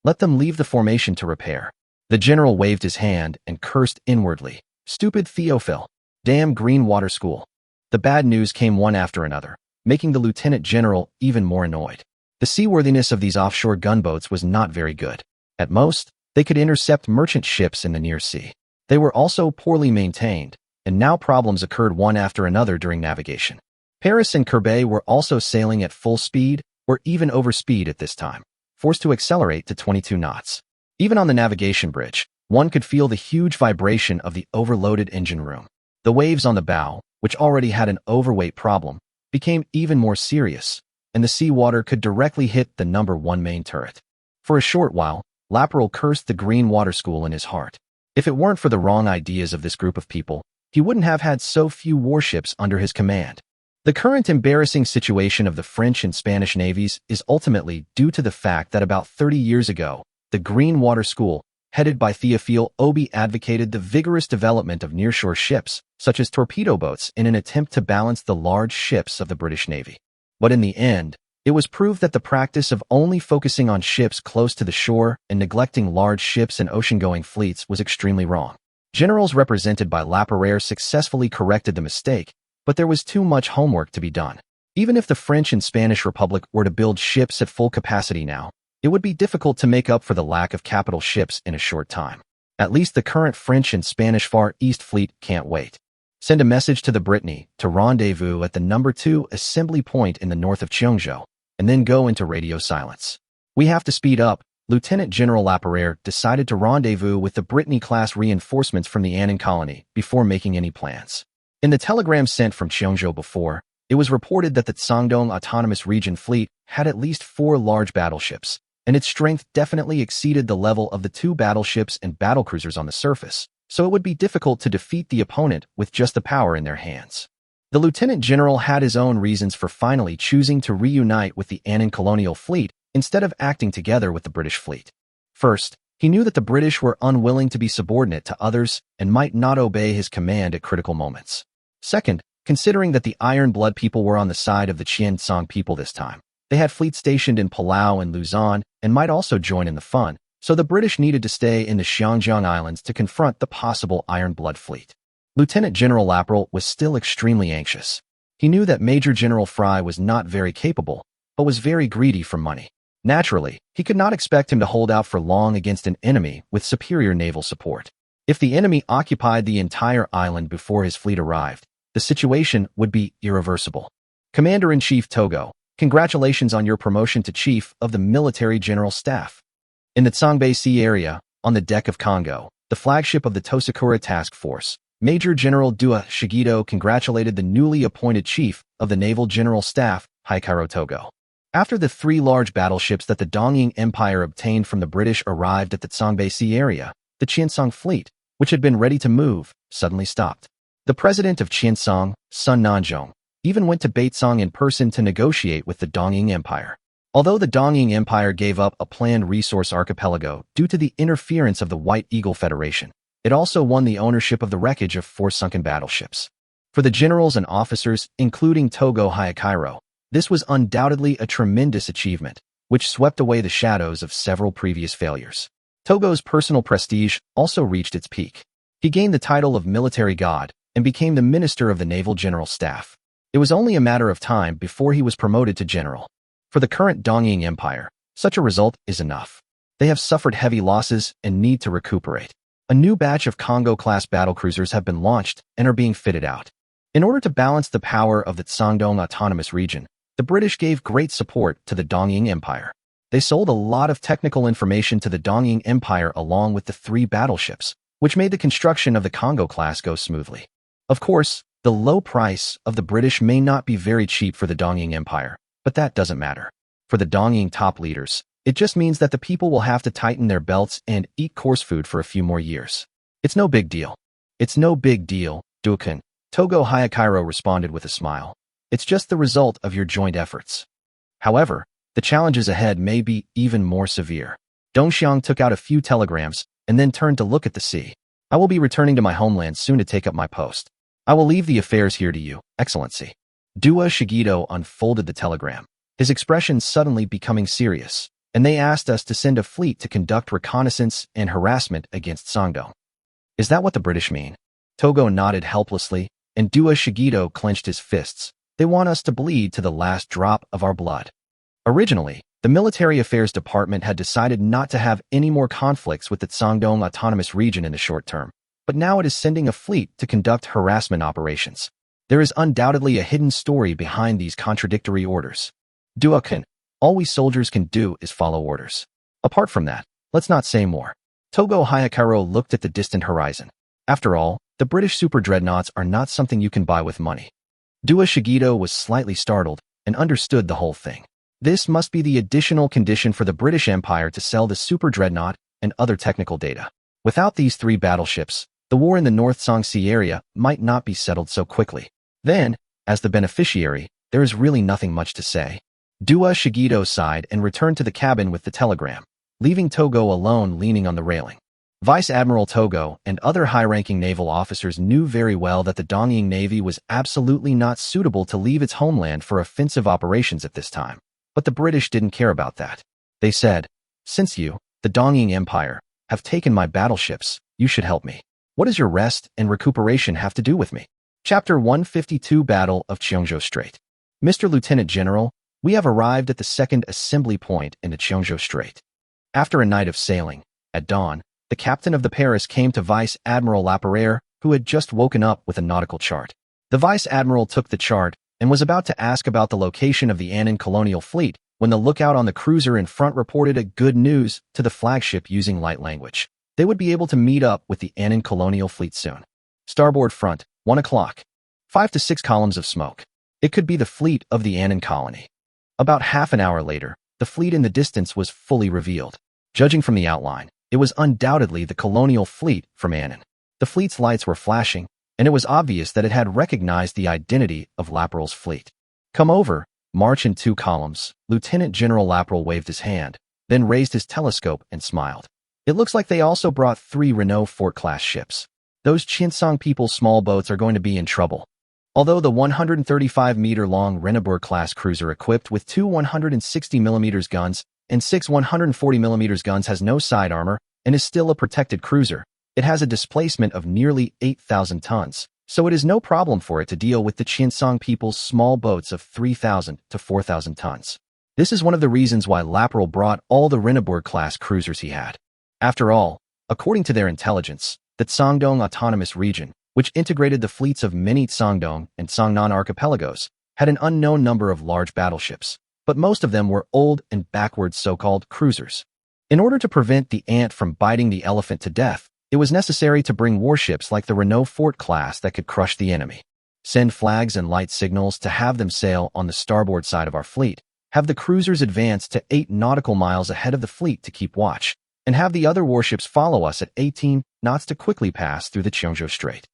Let them leave the formation to repair. The general waved his hand and cursed inwardly. Stupid Theophil. Damn Green Water School. The bad news came one after another, making the lieutenant general even more annoyed. The seaworthiness of these offshore gunboats was not very good. At most, they could intercept merchant ships in the near sea. They were also poorly maintained, and now problems occurred one after another during navigation. Paris and Courbet were also sailing at full speed or even over speed at this time, forced to accelerate to 22 knots. Even on the navigation bridge, one could feel the huge vibration of the overloaded engine room. The waves on the bow, which already had an overweight problem, became even more serious, and the seawater could directly hit the number 1 main turret. For a short while, Laperere cursed the Green Water School in his heart. If it weren't for the wrong ideas of this group of people, he wouldn't have had so few warships under his command. The current embarrassing situation of the French and Spanish navies is ultimately due to the fact that about 30 years ago, the Green Water School, headed by Théophile Obi, advocated the vigorous development of nearshore ships, such as torpedo boats, in an attempt to balance the large ships of the British Navy. But in the end, it was proved that the practice of only focusing on ships close to the shore and neglecting large ships and ocean-going fleets was extremely wrong. Generals represented by Laperere successfully corrected the mistake, but there was too much homework to be done. Even if the French and Spanish Republic were to build ships at full capacity now, it would be difficult to make up for the lack of capital ships in a short time. At least the current French and Spanish Far East Fleet can't wait. Send a message to the Brittany to rendezvous at the number 2 assembly point in the north of Qiancang, and then go into radio silence. We have to speed up. Lieutenant General Laperere decided to rendezvous with the Brittany-class reinforcements from the Annan colony before making any plans. In the telegram sent from Qiancang before, it was reported that the Shandong Autonomous Region Fleet had at least 4 large battleships, and its strength definitely exceeded the level of the 2 battleships and battlecruisers on the surface, so it would be difficult to defeat the opponent with just the power in their hands. The lieutenant general had his own reasons for finally choosing to reunite with the Annan colonial fleet instead of acting together with the British fleet. First, he knew that the British were unwilling to be subordinate to others and might not obey his command at critical moments. Second, considering that the Iron Blood people were on the side of the Qiancang people this time, they had fleets stationed in Palau and Luzon and might also join in the fun, so the British needed to stay in the Qiancang Islands to confront the possible Iron Blood fleet. Lieutenant General Laperere was still extremely anxious. He knew that Major General Fry was not very capable, but was very greedy for money. Naturally, he could not expect him to hold out for long against an enemy with superior naval support. If the enemy occupied the entire island before his fleet arrived, the situation would be irreversible. Commander-in-Chief Togo, congratulations on your promotion to Chief of the Military General Staff. In the Tsangbe Sea area, on the deck of Congo, the flagship of the Tosakura Task Force, Major General Dua Shigeto congratulated the newly appointed Chief of the Naval General Staff, Haikaro Togo. After the 3 large battleships that the Dongying Empire obtained from the British arrived at the Tsangbe Sea area, the Qiancang fleet, which had been ready to move, suddenly stopped. The president of Qiancang, Sun Nanzhong, even went to Baitsong in person to negotiate with the Dongying Empire. Although the Dongying Empire gave up a planned resource archipelago due to the interference of the White Eagle Federation, it also won the ownership of the wreckage of 4 sunken battleships. For the generals and officers, including Togo Haikaro, this was undoubtedly a tremendous achievement, which swept away the shadows of several previous failures. Togo's personal prestige also reached its peak. He gained the title of military god and became the minister of the Naval General Staff. It was only a matter of time before he was promoted to general. For the current Dongying Empire, such a result is enough. They have suffered heavy losses and need to recuperate. A new batch of Congo-class battlecruisers have been launched and are being fitted out. In order to balance the power of the Shandong Autonomous Region, the British gave great support to the Dongying Empire. They sold a lot of technical information to the Dongying Empire along with the 3 battleships, which made the construction of the Congo class go smoothly. Of course, the low price of the British may not be very cheap for the Dongying Empire, but that doesn't matter. For the Dongying top leaders, it just means that the people will have to tighten their belts and eat coarse food for a few more years. It's no big deal. It's no big deal, Dukan. Togo Haikaro responded with a smile. It's just the result of your joint efforts. However, the challenges ahead may be even more severe. Dongxiang took out a few telegrams and then turned to look at the sea. I will be returning to my homeland soon to take up my post. I will leave the affairs here to you, Excellency. Dua Shigeto unfolded the telegram, his expression suddenly becoming serious, and they asked us to send a fleet to conduct reconnaissance and harassment against Shandong. Is that what the British mean? Togo nodded helplessly, and Dua Shigeto clenched his fists. They want us to bleed to the last drop of our blood. Originally, the Military Affairs Department had decided not to have any more conflicts with the Shandong Autonomous Region in the short term, but now it is sending a fleet to conduct harassment operations. There is undoubtedly a hidden story behind these contradictory orders. Duakan, all we soldiers can do is follow orders. Apart from that, let's not say more. Togo Haikaro looked at the distant horizon. After all, the British super dreadnoughts are not something you can buy with money. Dua Shigeto was slightly startled and understood the whole thing. This must be the additional condition for the British Empire to sell the super dreadnought and other technical data. Without these 3 battleships, the war in the North Song Sea area might not be settled so quickly. Then, as the beneficiary, there is really nothing much to say. Dua Shigeto sighed and returned to the cabin with the telegram, leaving Togo alone leaning on the railing. Vice Admiral Togo and other high-ranking naval officers knew very well that the Dongying Navy was absolutely not suitable to leave its homeland for offensive operations at this time. But the British didn't care about that. They said, since you, the Dongying Empire, have taken my battleships, you should help me. What does your rest and recuperation have to do with me? Chapter 152 Battle of Qiancang Strait. Mr. Lieutenant General, we have arrived at the second assembly point in the Qiancang Strait. After a night of sailing, at dawn, the captain of the Paris came to Vice Admiral Laperere, who had just woken up with a nautical chart. The Vice Admiral took the chart and was about to ask about the location of the Annan colonial fleet when the lookout on the cruiser in front reported a good news to the flagship using light language. They would be able to meet up with the Annan colonial fleet soon. Starboard front, 1 o'clock. 5 to 6 columns of smoke. It could be the fleet of the Annan colony. About half an hour later, the fleet in the distance was fully revealed. Judging from the outline, it was undoubtedly the colonial fleet from Annan. The fleet's lights were flashing, and it was obvious that it had recognized the identity of Laperel's fleet. Come over, march in 2 columns. Lieutenant General Laperel waved his hand, then raised his telescope and smiled. It looks like they also brought 3 Renault Fort-class ships. Those Qiancang people's small boats are going to be in trouble. Although the 135-meter-long Renneburg-class cruiser equipped with 2 160mm guns and 6 140mm guns has no side armor and is still a protected cruiser, it has a displacement of nearly 8,000 tons, so it is no problem for it to deal with the Qiancang people's small boats of 3,000 to 4,000 tons. This is one of the reasons why Laperel brought all the Renneburg-class cruisers he had. After all, according to their intelligence, the Guangdong Autonomous Region, which integrated the fleets of many Guangdong and Songnan archipelagos, had an unknown number of large battleships, but most of them were old and backwards so-called cruisers. In order to prevent the ant from biting the elephant to death, it was necessary to bring warships like the Renault Fort class that could crush the enemy. Send flags and light signals to have them sail on the starboard side of our fleet, have the cruisers advance to 8 nautical miles ahead of the fleet to keep watch, and have the other warships follow us at 18 knots to quickly pass through the Qiancang Strait.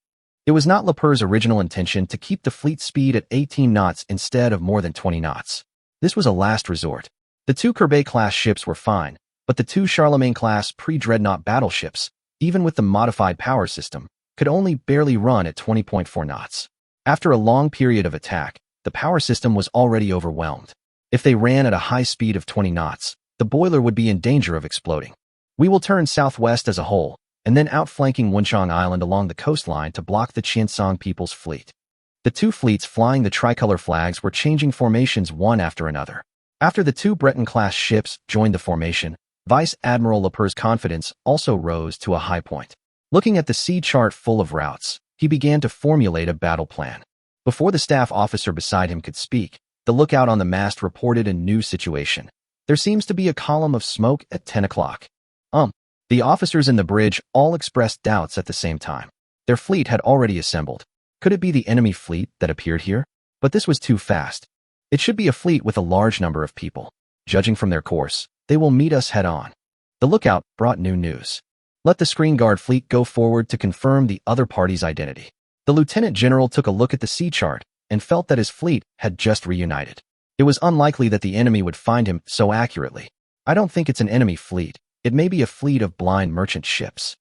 It was not Lapere's original intention to keep the fleet speed at 18 knots instead of more than 20 knots. This was a last resort. The 2 Courbet-class ships were fine, but the 2 Charlemagne-class pre-dreadnought battleships, even with the modified power system, could only barely run at 20.4 knots. After a long period of attack, the power system was already overwhelmed. If they ran at a high speed of 20 knots, the boiler would be in danger of exploding. We will turn southwest as a whole, and then outflanking Qiancang Island along the coastline to block the Qiancang people's fleet. The 2 fleets flying the tricolor flags were changing formations one after another. After the 2 Breton-class ships joined the formation, Vice Admiral Lapere's confidence also rose to a high point. Looking at the sea chart full of routes, he began to formulate a battle plan. Before the staff officer beside him could speak, the lookout on the mast reported a new situation. There seems to be a column of smoke at 10 o'clock. The officers in the bridge all expressed doubts at the same time. Their fleet had already assembled. Could it be the enemy fleet that appeared here? But this was too fast. It should be a fleet with a large number of people. Judging from their course, they will meet us head-on. The lookout brought new news. Let the screen guard fleet go forward to confirm the other party's identity. The lieutenant general took a look at the sea chart and felt that his fleet had just reunited. It was unlikely that the enemy would find him so accurately. I don't think it's an enemy fleet. It may be a fleet of blind merchant ships.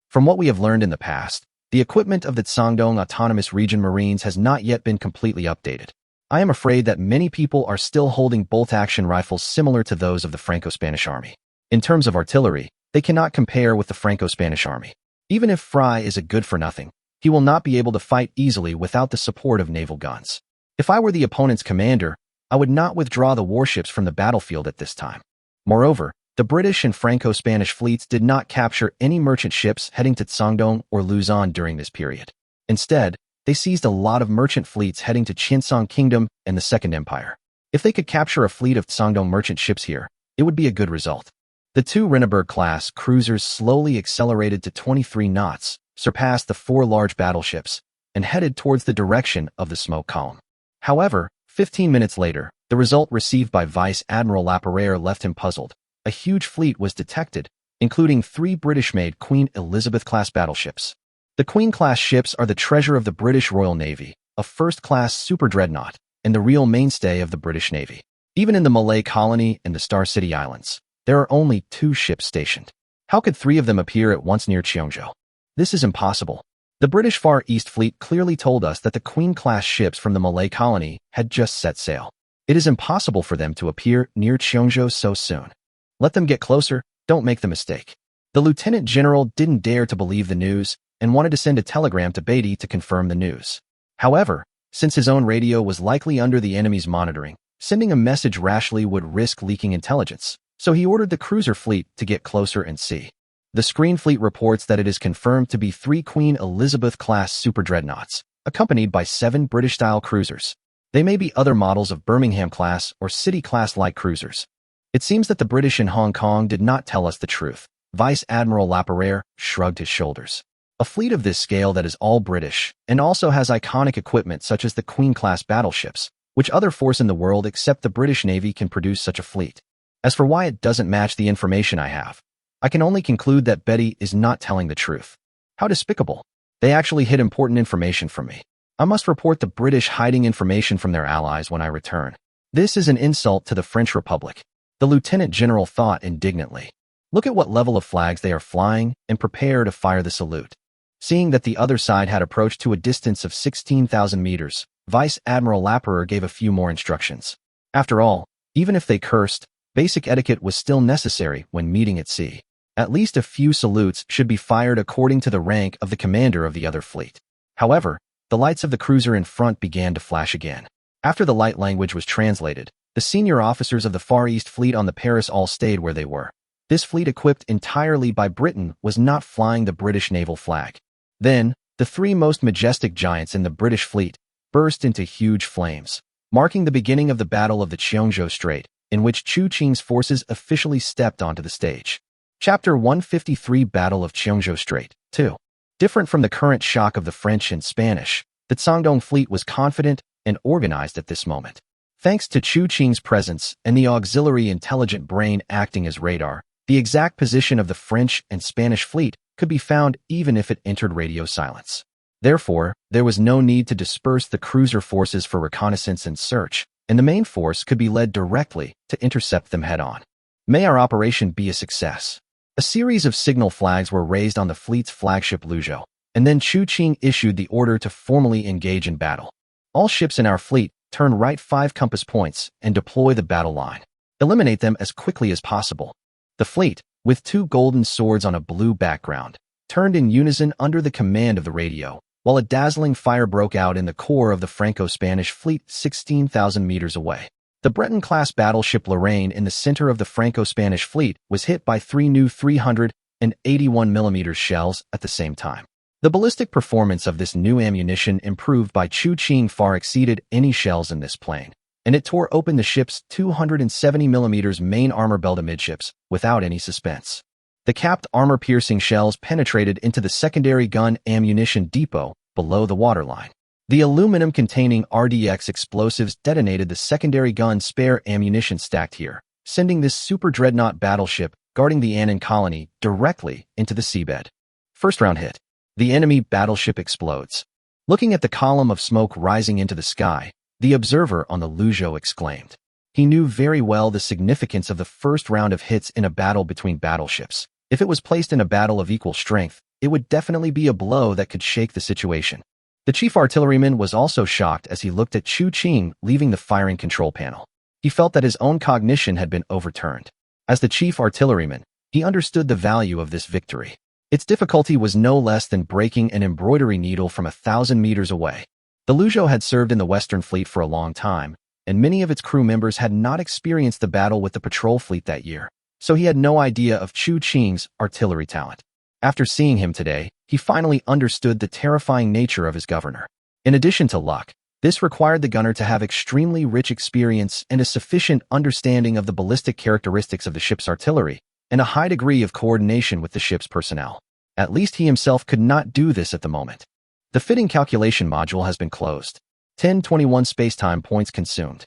From what we have learned in the past, the equipment of the Guangdong Autonomous Region Marines has not yet been completely updated. I am afraid that many people are still holding bolt-action rifles similar to those of the Franco-Spanish Army. In terms of artillery, they cannot compare with the Franco-Spanish Army. Even if Fry is a good-for-nothing, he will not be able to fight easily without the support of naval guns. If I were the opponent's commander, I would not withdraw the warships from the battlefield at this time. Moreover, the British and Franco-Spanish fleets did not capture any merchant ships heading to Guangdong or Luzon during this period. Instead, they seized a lot of merchant fleets heading to Qiancang Kingdom and the Second Empire. If they could capture a fleet of Guangdong merchant ships here, it would be a good result. The 2 Renneburg-class cruisers slowly accelerated to 23 knots, surpassed the 4 large battleships, and headed towards the direction of the smoke column. However, 15 minutes later, the result received by Vice Admiral Laperere left him puzzled. A huge fleet was detected, including 3 British-made Queen Elizabeth-class battleships. The Queen-class ships are the treasure of the British Royal Navy, a first-class super-dreadnought, and the real mainstay of the British Navy. Even in the Malay colony and the Star City Islands, there are only 2 ships stationed. How could 3 of them appear at once near Qiancang? This is impossible. The British Far East Fleet clearly told us that the Queen-class ships from the Malay colony had just set sail. It is impossible for them to appear near Qiancang so soon. Let them get closer, don't make the mistake. The lieutenant general didn't dare to believe the news and wanted to send a telegram to Beatty to confirm the news. However, since his own radio was likely under the enemy's monitoring, sending a message rashly would risk leaking intelligence, so he ordered the cruiser fleet to get closer and see. The screen fleet reports that it is confirmed to be 3 Queen Elizabeth-class super-dreadnoughts, accompanied by 7 British-style cruisers. They may be other models of Birmingham-class or City-class light cruisers. It seems that the British in Hong Kong did not tell us the truth. Vice Admiral Laperere shrugged his shoulders. A fleet of this scale that is all British and also has iconic equipment such as the Queen-class battleships, which other force in the world except the British Navy can produce such a fleet. As for why it doesn't match the information I have, I can only conclude that Betty is not telling the truth. How despicable. They actually hid important information from me. I must report the British hiding information from their allies when I return. This is an insult to the French Republic. The Lieutenant General thought indignantly. Look at what level of flags they are flying and prepare to fire the salute. Seeing that the other side had approached to a distance of 16,000 meters, Vice Admiral Laperere gave a few more instructions. After all, even if they cursed, basic etiquette was still necessary when meeting at sea. At least a few salutes should be fired according to the rank of the commander of the other fleet. However, the lights of the cruiser in front began to flash again. After the light language was translated, the senior officers of the Far East Fleet on the Paris all stayed where they were. This fleet, equipped entirely by Britain, was not flying the British naval flag. Then, the 3 most majestic giants in the British fleet burst into huge flames, marking the beginning of the Battle of the Qiancang Strait, in which Chu Qing's forces officially stepped onto the stage. Chapter 153 Battle of Qiancang Strait 2. Different from the current shock of the French and Spanish, the Shandong fleet was confident and organized at this moment. Thanks to Chu Qing's presence and the auxiliary intelligent brain acting as radar, the exact position of the French and Spanish fleet could be found even if it entered radio silence. Therefore, there was no need to disperse the cruiser forces for reconnaissance and search, and the main force could be led directly to intercept them head-on. May our operation be a success. A series of signal flags were raised on the fleet's flagship Luzhou, and then Chu Qing issued the order to formally engage in battle. All ships in our fleet turn right 5 compass points and deploy the battle line. Eliminate them as quickly as possible. The fleet, with 2 golden swords on a blue background, turned in unison under the command of the radio, while a dazzling fire broke out in the core of the Franco-Spanish fleet 16,000 meters away. The Breton-class battleship Lorraine in the center of the Franco-Spanish fleet was hit by 3 new 381mm shells at the same time. The ballistic performance of this new ammunition improved by Chu Qing far exceeded any shells in this plane, and it tore open the ship's 270mm main armor belt amidships without any suspense. The capped armor-piercing shells penetrated into the secondary gun ammunition depot below the waterline. The aluminum-containing RDX explosives detonated the secondary gun spare ammunition stacked here, sending this super-dreadnought battleship guarding the Annan colony directly into the seabed. First round hit. The enemy battleship explodes. Looking at the column of smoke rising into the sky, the observer on the Luzhou exclaimed. He knew very well the significance of the first round of hits in a battle between battleships. If it was placed in a battle of equal strength, it would definitely be a blow that could shake the situation. The chief artilleryman was also shocked as he looked at Chu Qing leaving the firing control panel. He felt that his own cognition had been overturned. As the chief artilleryman, he understood the value of this victory. Its difficulty was no less than breaking an embroidery needle from 1,000 meters away. The Luzhou had served in the Western Fleet for a long time, and many of its crew members had not experienced the battle with the patrol fleet that year, so he had no idea of Chu Qing's artillery talent. After seeing him today, he finally understood the terrifying nature of his governor. In addition to luck, this required the gunner to have extremely rich experience and a sufficient understanding of the ballistic characteristics of the ship's artillery, and a high degree of coordination with the ship's personnel. At least he himself could not do this at the moment. The fitting calculation module has been closed. 1021 spacetime points consumed.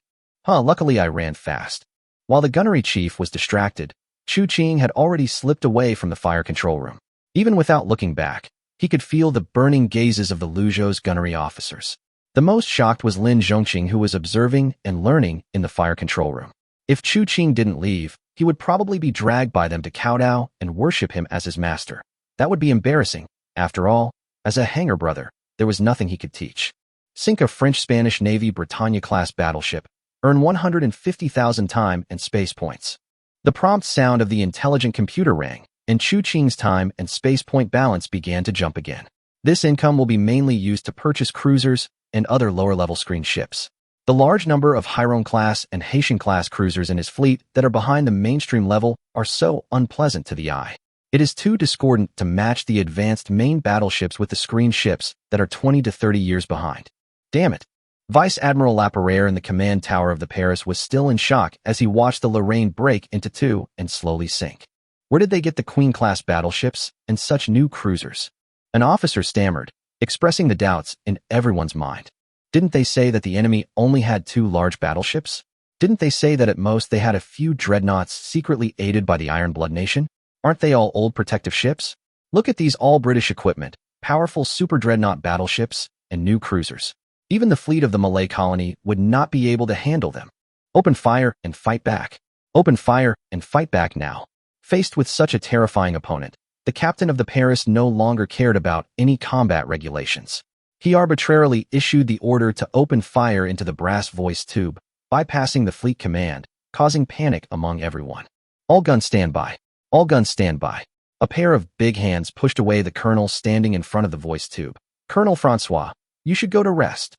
Luckily I ran fast. While the gunnery chief was distracted, Chu Qing had already slipped away from the fire control room. Even without looking back, he could feel the burning gazes of the Luzhou's gunnery officers. The most shocked was Lin Zhongqing, who was observing and learning in the fire control room. If Chu Qing didn't leave, he would probably be dragged by them to kowtow and worship him as his master. That would be embarrassing. After all, as a hangar brother, there was nothing he could teach. Sink a French-Spanish Navy Britannia-class battleship, earn 150,000 time and space points. The prompt sound of the intelligent computer rang, and Chu Qing's time and space point balance began to jump again. This income will be mainly used to purchase cruisers, and other lower-level screen ships. The large number of Hairon-class and Haitian-class cruisers in his fleet that are behind the mainstream level are so unpleasant to the eye. It is too discordant to match the advanced main battleships with the screen ships that are 20 to 30 years behind. Damn it. Vice Admiral Laperere in the command tower of the Paris was still in shock as he watched the Lorraine break into two and slowly sink. Where did they get the Queen-class battleships and such new cruisers? An officer stammered, expressing the doubts in everyone's mind. Didn't they say that the enemy only had 2 large battleships? Didn't they say that at most they had a few dreadnoughts secretly aided by the Iron Blood Nation? Aren't they all old protective ships? Look at these all-British equipment, powerful super dreadnought battleships, and new cruisers. Even the fleet of the Malay colony would not be able to handle them. Open fire and fight back. Open fire and fight back now. Faced with such a terrifying opponent, the captain of the Paris no longer cared about any combat regulations. He arbitrarily issued the order to open fire into the brass voice tube, bypassing the fleet command, causing panic among everyone. All guns stand by. All guns stand by. A pair of big hands pushed away the colonel standing in front of the voice tube. Colonel Francois, you should go to rest.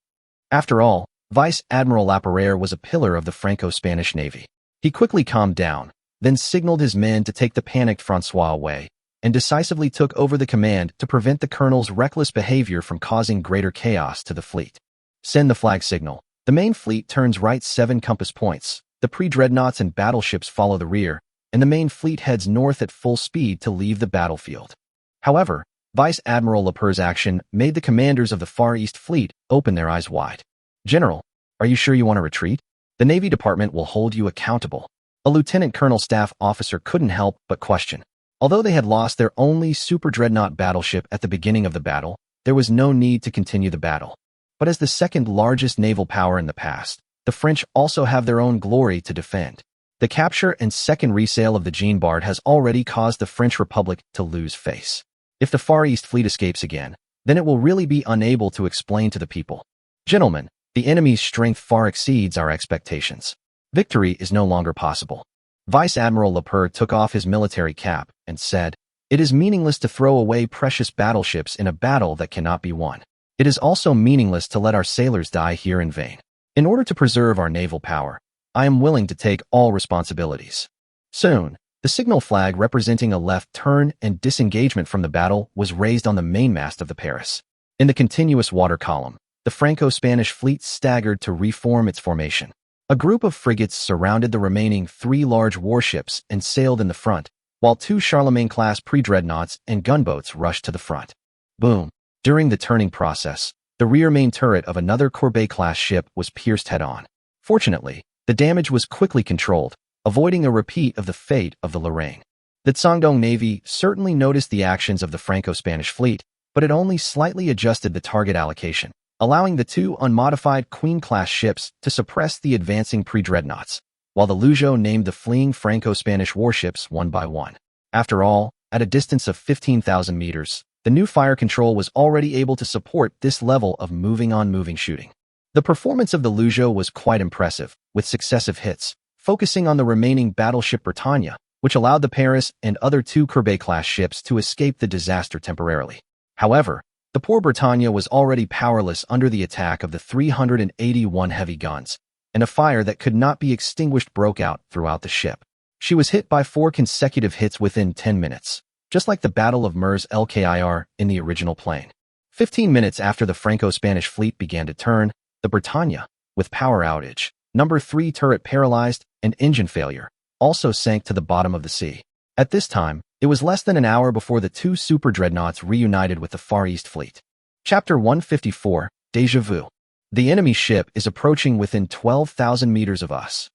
After all, Vice Admiral Laperere was a pillar of the Franco-Spanish Navy. He quickly calmed down, then signaled his men to take the panicked Francois away, and decisively took over the command to prevent the colonel's reckless behavior from causing greater chaos to the fleet. Send the flag signal. The main fleet turns right 7 compass points, the pre-dreadnoughts and battleships follow the rear, and the main fleet heads north at full speed to leave the battlefield. However, Vice Admiral Lapere's action made the commanders of the Far East Fleet open their eyes wide. General, are you sure you want to retreat? The Navy Department will hold you accountable. A lieutenant colonel staff officer couldn't help but question. Although they had lost their only super dreadnought battleship at the beginning of the battle, there was no need to continue the battle. But as the second largest naval power in the past, the French also have their own glory to defend. The capture and second resale of the Jean Bart has already caused the French Republic to lose face. If the Far East Fleet escapes again, then it will really be unable to explain to the people. Gentlemen, the enemy's strength far exceeds our expectations. Victory is no longer possible. Vice Admiral Lapere took off his military cap and said, "It is meaningless to throw away precious battleships in a battle that cannot be won. It is also meaningless to let our sailors die here in vain. In order to preserve our naval power, I am willing to take all responsibilities." Soon, the signal flag representing a left turn and disengagement from the battle was raised on the mainmast of the Paris. In the continuous water column, the Franco-Spanish fleet staggered to reform its formation. A group of frigates surrounded the remaining 3 large warships and sailed in the front, while 2 Charlemagne-class pre-dreadnoughts and gunboats rushed to the front. Boom! During the turning process, the rear main turret of another Courbet-class ship was pierced head-on. Fortunately, the damage was quickly controlled, avoiding a repeat of the fate of the Lorraine. The Guangdong Navy certainly noticed the actions of the Franco-Spanish fleet, but it only slightly adjusted the target allocation, allowing the 2 unmodified Queen-class ships to suppress the advancing pre-dreadnoughts, while the Lujo named the fleeing Franco-Spanish warships one by one. After all, at a distance of 15,000 meters, the new fire control was already able to support this level of moving-on-moving shooting. The performance of the Lujo was quite impressive, with successive hits, focusing on the remaining battleship Britannia, which allowed the Paris and other 2 Courbet-class ships to escape the disaster temporarily. However, the poor Britannia was already powerless under the attack of the 381 heavy guns, and a fire that could not be extinguished broke out throughout the ship. She was hit by 4 consecutive hits within 10 minutes, just like the Battle of Mers El Kir in the original plane. 15 minutes after the Franco-Spanish fleet began to turn, the Britannia, with power outage, number 3 turret paralyzed, and engine failure, also sank to the bottom of the sea. At this time, it was less than an hour before the 2 super dreadnoughts reunited with the Far East Fleet. Chapter 154, Déjà Vu. The enemy ship is approaching within 12,000 meters of us.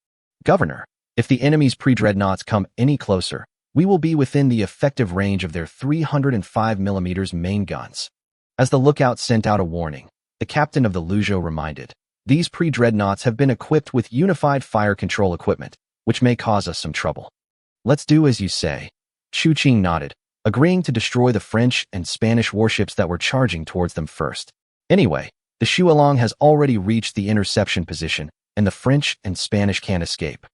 Governor, if the enemy's pre-dreadnoughts come any closer, we will be within the effective range of their 305mm main guns. As the lookout sent out a warning, the captain of the Lujo reminded, "These pre-dreadnoughts have been equipped with unified fire control equipment, which may cause us some trouble." "Let's do as you say." Chu Qing nodded, agreeing to destroy the French and Spanish warships that were charging towards them first. Anyway, the Xuelong has already reached the interception position, and the French and Spanish can't escape.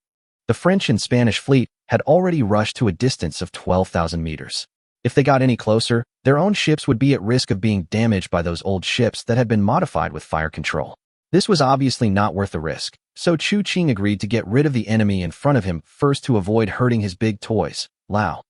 The French and Spanish fleet had already rushed to a distance of 12,000 meters. If they got any closer, their own ships would be at risk of being damaged by those old ships that had been modified with fire control. This was obviously not worth the risk, so Chu Qing agreed to get rid of the enemy in front of him first to avoid hurting his big toys, Lao.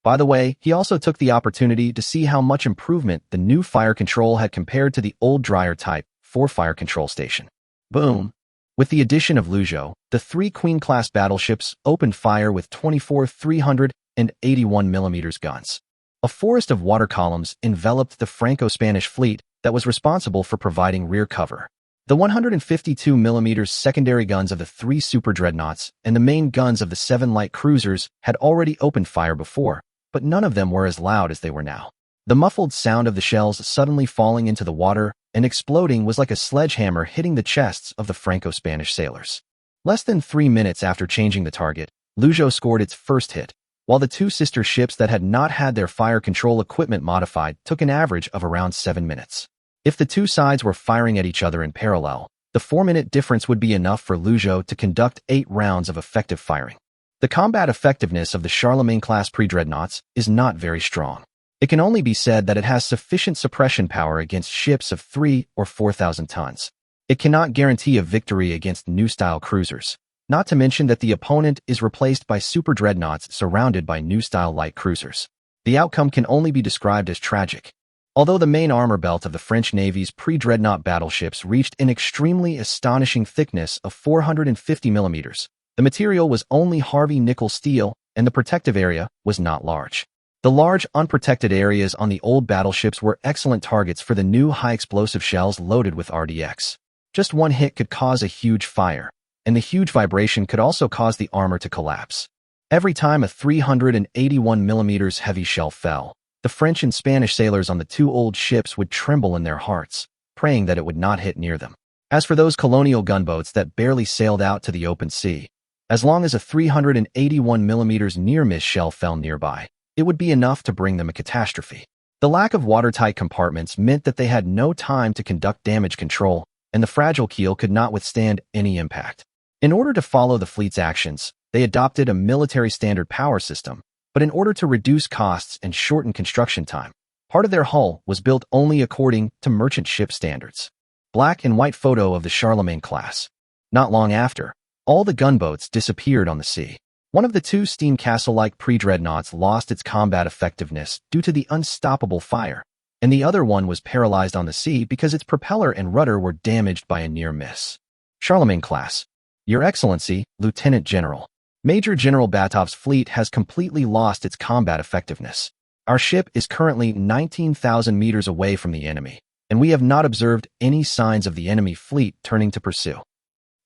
By the way, he also took the opportunity to see how much improvement the new fire control had compared to the old dryer type 4 fire control station. Boom! With the addition of Luzhou, the 3 Queen-class battleships opened fire with 24 381mm guns. A forest of water columns enveloped the Franco-Spanish fleet that was responsible for providing rear cover. The 152mm secondary guns of the 3 super dreadnoughts and the main guns of the 7 light cruisers had already opened fire before, but none of them were as loud as they were now. The muffled sound of the shells suddenly falling into the water and exploding was like a sledgehammer hitting the chests of the Franco-Spanish sailors. Less than 3 minutes after changing the target, Luzhou scored its first hit, while the 2 sister ships that had not had their fire control equipment modified took an average of around 7 minutes. If the 2 sides were firing at each other in parallel, the 4-minute difference would be enough for Luzhou to conduct 8 rounds of effective firing. The combat effectiveness of the Charlemagne-class pre-dreadnoughts is not very strong. It can only be said that it has sufficient suppression power against ships of 3 or 4,000 tons. It cannot guarantee a victory against new-style cruisers, not to mention that the opponent is replaced by super dreadnoughts surrounded by new-style light cruisers. The outcome can only be described as tragic. Although the main armor belt of the French Navy's pre-dreadnought battleships reached an extremely astonishing thickness of 450mm, the material was only Harvey nickel steel, and the protective area was not large. The large, unprotected areas on the old battleships were excellent targets for the new high-explosive shells loaded with RDX. Just one hit could cause a huge fire, and the huge vibration could also cause the armor to collapse. Every time a 381mm heavy shell fell, the French and Spanish sailors on the 2 old ships would tremble in their hearts, praying that it would not hit near them. As for those colonial gunboats that barely sailed out to the open sea, as long as a 381mm near-miss shell fell nearby, it would be enough to bring them a catastrophe. The lack of watertight compartments meant that they had no time to conduct damage control, and the fragile keel could not withstand any impact. In order to follow the fleet's actions, they adopted a military standard power system, but in order to reduce costs and shorten construction time, part of their hull was built only according to merchant ship standards. Black and white photo of the Charlemagne class. Not long after, all the gunboats disappeared on the sea. One of the 2 steam castle-like pre-dreadnoughts lost its combat effectiveness due to the unstoppable fire, and the other one was paralyzed on the sea because its propeller and rudder were damaged by a near miss. Charlemagne class. Your Excellency, Lieutenant General. Major General Batov's fleet has completely lost its combat effectiveness. Our ship is currently 19,000 meters away from the enemy, and we have not observed any signs of the enemy fleet turning to pursue.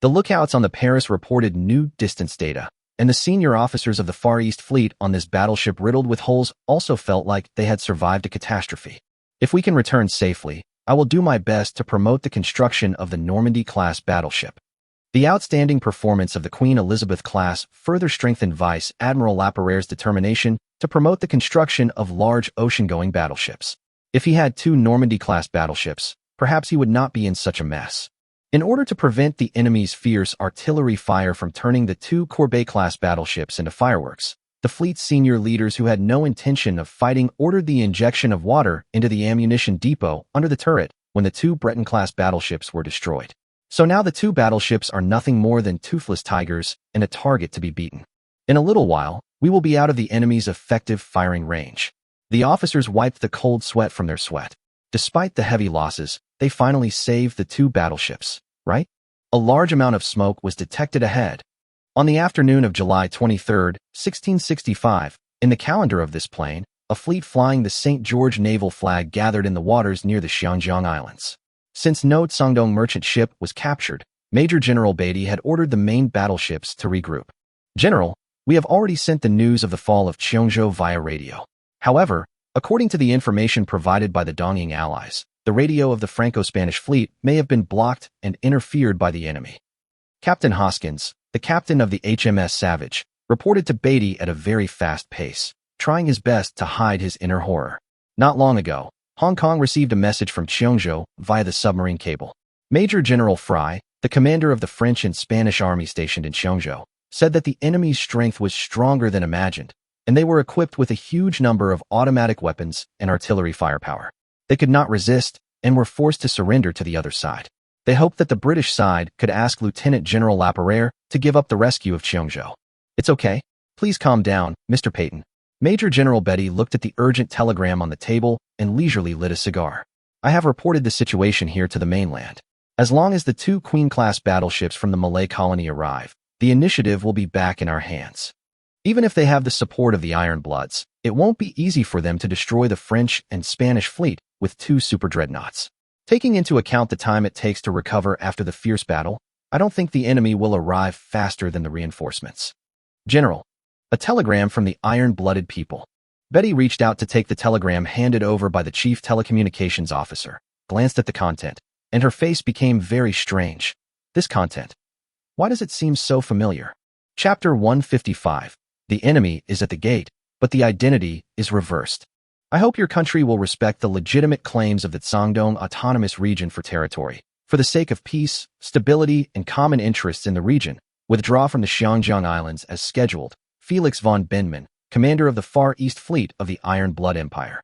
The lookouts on the Paris reported new distance data, and the senior officers of the Far East Fleet on this battleship riddled with holes also felt like they had survived a catastrophe. If we can return safely, I will do my best to promote the construction of the Normandy-class battleship. The outstanding performance of the Queen Elizabeth class further strengthened Vice Admiral Laperaire's determination to promote the construction of large ocean-going battleships. If he had 2 Normandy-class battleships, perhaps he would not be in such a mess. In order to prevent the enemy's fierce artillery fire from turning the 2 Courbet-class battleships into fireworks, the fleet's senior leaders who had no intention of fighting ordered the injection of water into the ammunition depot under the turret when the 2 Breton-class battleships were destroyed. So now the 2 battleships are nothing more than toothless tigers and a target to be beaten. In a little while, we will be out of the enemy's effective firing range. The officers wiped the cold sweat from their sweat. Despite the heavy losses, they finally saved the 2 battleships, right? A large amount of smoke was detected ahead. On the afternoon of July 23, 1665, in the calendar of this plane, a fleet flying the St. George naval flag gathered in the waters near the Qiancang Islands. Since no Sangdong merchant ship was captured, Major General Beatty had ordered the main battleships to regroup. General, we have already sent the news of the fall of Qiongzhou via radio. However, according to the information provided by the Dongying allies, the radio of the Franco-Spanish fleet may have been blocked and interfered by the enemy. Captain Hoskins, the captain of the HMS Savage, reported to Beatty at a very fast pace, trying his best to hide his inner horror. Not long ago, Hong Kong received a message from Qiongzhou via the submarine cable. Major General Fry, the commander of the French and Spanish army stationed in Qiongzhou, said that the enemy's strength was stronger than imagined, and they were equipped with a huge number of automatic weapons and artillery firepower. They could not resist and were forced to surrender to the other side. They hoped that the British side could ask Lieutenant General Laperere to give up the rescue of Qiancang. "It's okay. Please calm down, Mr. Peyton." Major General Betty looked at the urgent telegram on the table and leisurely lit a cigar. "I have reported the situation here to the mainland. As long as the 2 Queen-class battleships from the Malay colony arrive, the initiative will be back in our hands. Even if they have the support of the Iron Bloods, it won't be easy for them to destroy the French and Spanish fleet with 2 super dreadnoughts. Taking into account the time it takes to recover after the fierce battle, I don't think the enemy will arrive faster than the reinforcements." "General." A telegram from the iron-blooded people. Betty reached out to take the telegram handed over by the chief telecommunications officer, glanced at the content, and her face became very strange. This content. Why does it seem so familiar? Chapter 155. The enemy is at the gate, but the identity is reversed. I hope your country will respect the legitimate claims of the Guangdong Autonomous Region for territory. For the sake of peace, stability, and common interests in the region, withdraw from the Qiancang Islands as scheduled. Felix von Bendman, commander of the Far East Fleet of the Iron Blood Empire.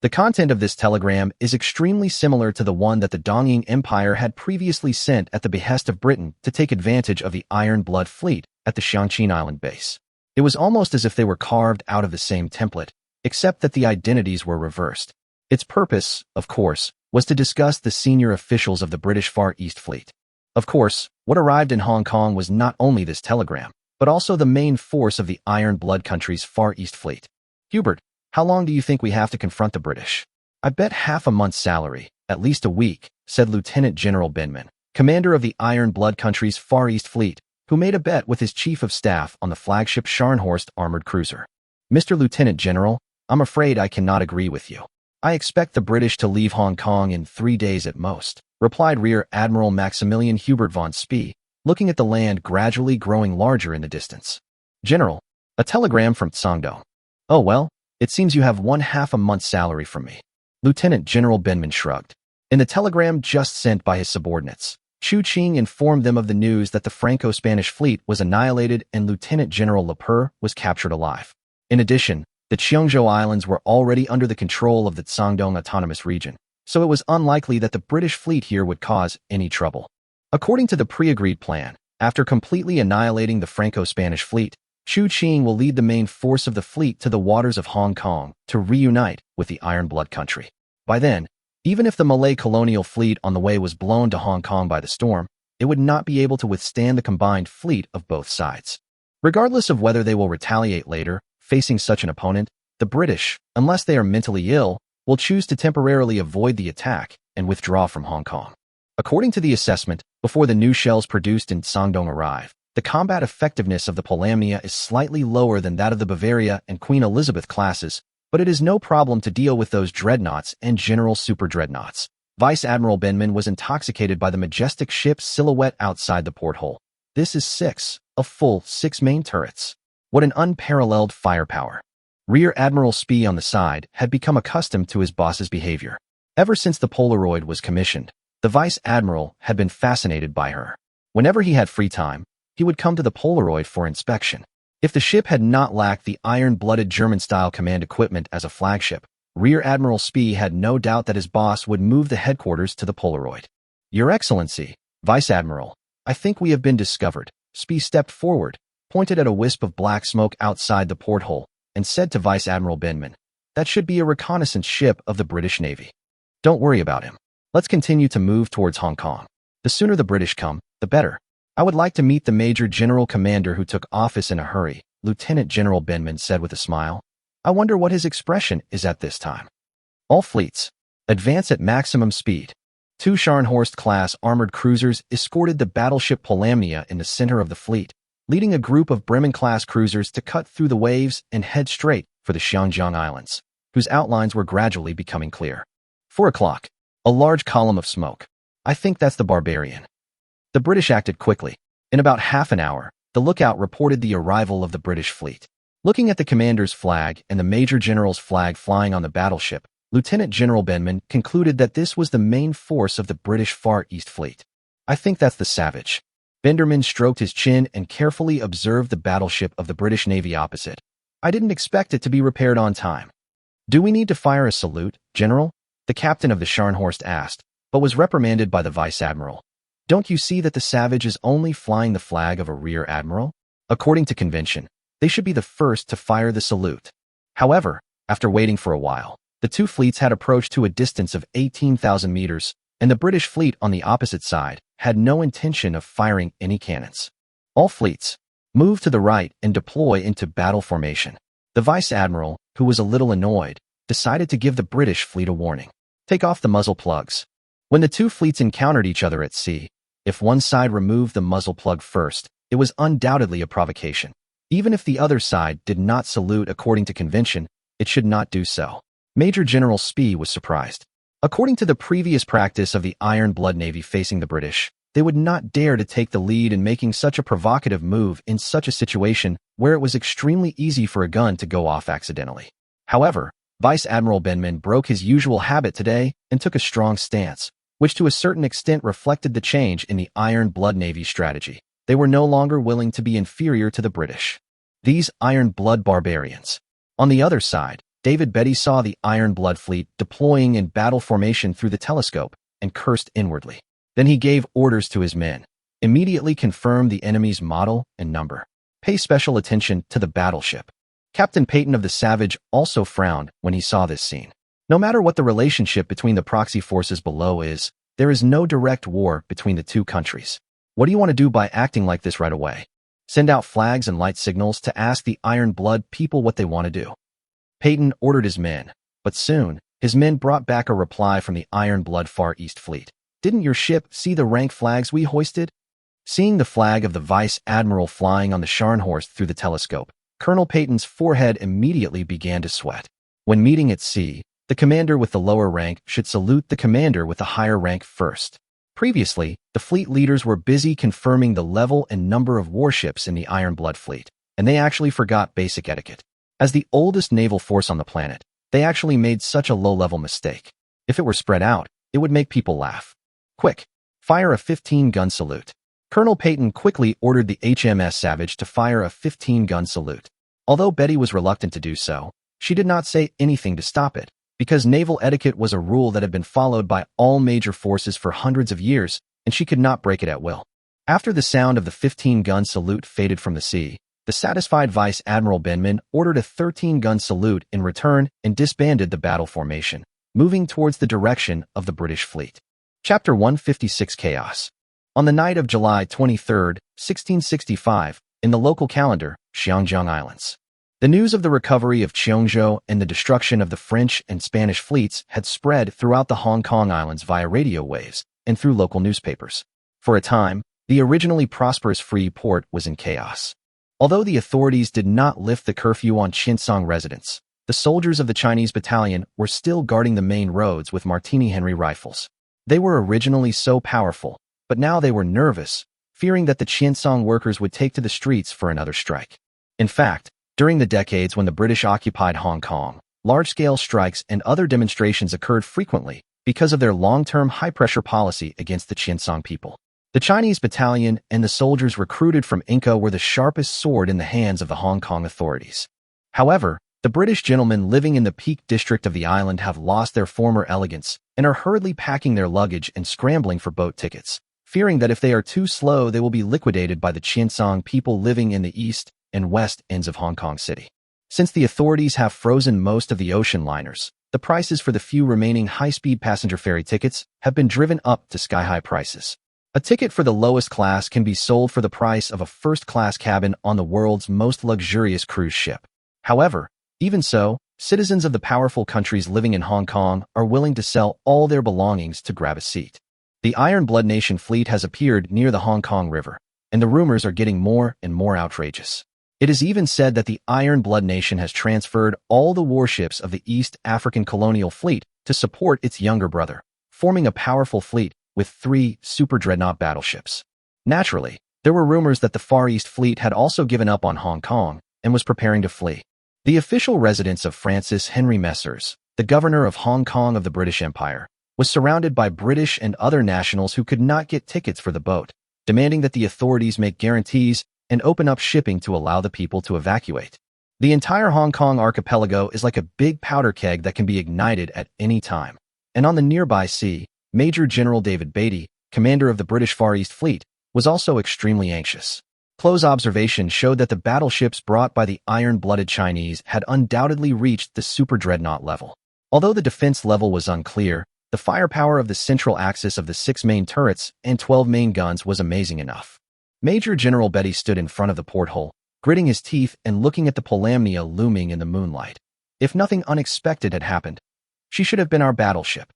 The content of this telegram is extremely similar to the one that the Taixi Empire had previously sent at the behest of Britain to take advantage of the Iron Blood Fleet at the Qiancang Island base. It was almost as if they were carved out of the same template, except that the identities were reversed. Its purpose, of course, was to discuss the senior officials of the British Far East Fleet. Of course, what arrived in Hong Kong was not only this telegram, but also the main force of the Iron Blood country's Far East Fleet. "Hubert, how long do you think we have to confront the British?" "I bet half a month's salary, at least a week," said Lieutenant General Bendman, commander of the Iron Blood country's Far East Fleet, who made a bet with his chief of staff on the flagship Scharnhorst armored cruiser. "Mr. Lieutenant General, I'm afraid I cannot agree with you. I expect the British to leave Hong Kong in 3 days at most," replied Rear Admiral Maximilian Hubert von Spee, looking at the land gradually growing larger in the distance. "General, a telegram from Guangdong. Oh well, it seems you have 1/2 a month's salary from me." Lieutenant General Bendman shrugged. In the telegram just sent by his subordinates, Chu Qing informed them of the news that the Franco-Spanish fleet was annihilated and Lieutenant General Laperere was captured alive. In addition, the Qiancang Islands were already under the control of the Guangdong Autonomous Region, so it was unlikely that the British fleet here would cause any trouble. According to the pre-agreed plan, after completely annihilating the Franco-Spanish fleet, Chu Qing will lead the main force of the fleet to the waters of Hong Kong to reunite with the Iron Blood country. By then, even if the Malay colonial fleet on the way was blown to Hong Kong by the storm, it would not be able to withstand the combined fleet of both sides. Regardless of whether they will retaliate later, facing such an opponent, the British, unless they are mentally ill, will choose to temporarily avoid the attack and withdraw from Hong Kong. According to the assessment, before the new shells produced in Guangdong arrive, the combat effectiveness of the Polamnia is slightly lower than that of the Bavaria and Queen Elizabeth classes, but it is no problem to deal with those dreadnoughts and general super dreadnoughts. Vice Admiral Bendman was intoxicated by the majestic ship's silhouette outside the porthole. "This is a full 6 main turrets. What an unparalleled firepower." Rear Admiral Spee on the side had become accustomed to his boss's behavior. Ever since the Polaroid was commissioned, the Vice Admiral had been fascinated by her. Whenever he had free time, he would come to the Polaroid for inspection. If the ship had not lacked the iron-blooded German-style command equipment as a flagship, Rear Admiral Spee had no doubt that his boss would move the headquarters to the Polaroid. "Your Excellency, Vice Admiral, I think we have been discovered." Spee stepped forward, pointed at a wisp of black smoke outside the porthole, and said to Vice Admiral Bendman, "That should be a reconnaissance ship of the British Navy. Don't worry about him. Let's continue to move towards Hong Kong. The sooner the British come, the better. I would like to meet the Major General Commander who took office in a hurry," Lieutenant General Bendman said with a smile. "I wonder what his expression is at this time." All fleets, advance at maximum speed. 2 Scharnhorst-class armored cruisers escorted the battleship Polamnia in the center of the fleet, leading a group of Bremen-class cruisers to cut through the waves and head straight for the Qiancang Islands, whose outlines were gradually becoming clear. 4 o'clock. A large column of smoke. "I think that's the Barbarian." The British acted quickly. In about half an hour, the lookout reported the arrival of the British fleet. Looking at the commander's flag and the Major General's flag flying on the battleship, Lieutenant General Bendman concluded that this was the main force of the British Far East Fleet. "I think that's the Savage." Benderman stroked his chin and carefully observed the battleship of the British Navy opposite. I didn't expect it to be repaired on time. Do we need to fire a salute, General? The captain of the Scharnhorst asked, but was reprimanded by the vice admiral. Don't you see that the savage is only flying the flag of a rear admiral? According to convention, they should be the first to fire the salute. However, after waiting for a while, the two fleets had approached to a distance of 18,000 meters, and the British fleet on the opposite side had no intention of firing any cannons. All fleets, move to the right and deploy into battle formation. The vice admiral, who was a little annoyed, decided to give the British fleet a warning. Take off the muzzle plugs. When the two fleets encountered each other at sea, if one side removed the muzzle plug first, it was undoubtedly a provocation. Even if the other side did not salute according to convention, it should not do so. Major General Spee was surprised. According to the previous practice of the Iron Blood Navy facing the British, they would not dare to take the lead in making such a provocative move in such a situation where it was extremely easy for a gun to go off accidentally. However, Vice Admiral Benman broke his usual habit today and took a strong stance, which to a certain extent reflected the change in the Iron Blood Navy strategy. They were no longer willing to be inferior to the British. These Iron Blood barbarians. On the other side, David Beatty saw the Iron Blood fleet deploying in battle formation through the telescope and cursed inwardly. Then he gave orders to his men. Immediately confirm the enemy's model and number. Pay special attention to the battleship. Captain Peyton of the Savage also frowned when he saw this scene. No matter what the relationship between the proxy forces below is, there is no direct war between the two countries. What do you want to do by acting like this right away? Send out flags and light signals to ask the Iron Blood people what they want to do. Peyton ordered his men, but soon, his men brought back a reply from the Iron Blood Far East Fleet. Didn't your ship see the rank flags we hoisted? Seeing the flag of the Vice Admiral flying on the Scharnhorst through the telescope, Colonel Peyton's forehead immediately began to sweat. When meeting at sea, the commander with the lower rank should salute the commander with the higher rank first. Previously, the fleet leaders were busy confirming the level and number of warships in the Iron Blood fleet, and they actually forgot basic etiquette. As the oldest naval force on the planet, they actually made such a low-level mistake. If it were spread out, it would make people laugh. Quick, fire a 15-gun salute. Colonel Peyton quickly ordered the HMS Savage to fire a 15-gun salute. Although Betty was reluctant to do so, she did not say anything to stop it, because naval etiquette was a rule that had been followed by all major forces for hundreds of years, and she could not break it at will. After the sound of the 15-gun salute faded from the sea, the satisfied Vice Admiral Benman ordered a 13-gun salute in return and disbanded the battle formation, moving towards the direction of the British fleet. Chapter 156 Chaos. On the night of July 23, 1665, in the local calendar, Qiancang Islands, the news of the recovery of Qiangzhou and the destruction of the French and Spanish fleets had spread throughout the Hong Kong Islands via radio waves and through local newspapers. For a time, the originally prosperous free port was in chaos. Although the authorities did not lift the curfew on Qiancang residents, the soldiers of the Chinese battalion were still guarding the main roads with Martini Henry rifles. They were originally so powerful, but now they were nervous, fearing that the Qiancang workers would take to the streets for another strike. In fact, during the decades when the British occupied Hong Kong, large-scale strikes and other demonstrations occurred frequently because of their long-term high-pressure policy against the Qiancang people. The Chinese battalion and the soldiers recruited from Inca were the sharpest sword in the hands of the Hong Kong authorities. However, the British gentlemen living in the Peak District of the island have lost their former elegance and are hurriedly packing their luggage and scrambling for boat tickets, fearing that if they are too slow they will be liquidated by the Qiancang people living in the east and west ends of Hong Kong City. Since the authorities have frozen most of the ocean liners, the prices for the few remaining high-speed passenger ferry tickets have been driven up to sky-high prices. A ticket for the lowest class can be sold for the price of a first-class cabin on the world's most luxurious cruise ship. However, even so, citizens of the powerful countries living in Hong Kong are willing to sell all their belongings to grab a seat. The Iron Blood Nation fleet has appeared near the Hong Kong River, and the rumors are getting more and more outrageous. It is even said that the Iron Blood Nation has transferred all the warships of the East African colonial fleet to support its younger brother, forming a powerful fleet with 3 super dreadnought battleships. Naturally, there were rumors that the Far East Fleet had also given up on Hong Kong and was preparing to flee. The official residence of Francis Henry Messrs, the governor of Hong Kong of the British Empire, was surrounded by British and other nationals who could not get tickets for the boat, demanding that the authorities make guarantees and open up shipping to allow the people to evacuate. The entire Hong Kong archipelago is like a big powder keg that can be ignited at any time. And on the nearby sea, Major General David Beatty, commander of the British Far East Fleet, was also extremely anxious. Close observation showed that the battleships brought by the iron-blooded Chinese had undoubtedly reached the super dreadnought level. Although the defense level was unclear, the firepower of the central axis of the 6 main turrets and 12 main guns was amazing enough. Major General Beatty stood in front of the porthole, gritting his teeth and looking at the Polamnia looming in the moonlight. If nothing unexpected had happened, she should have been our battleship.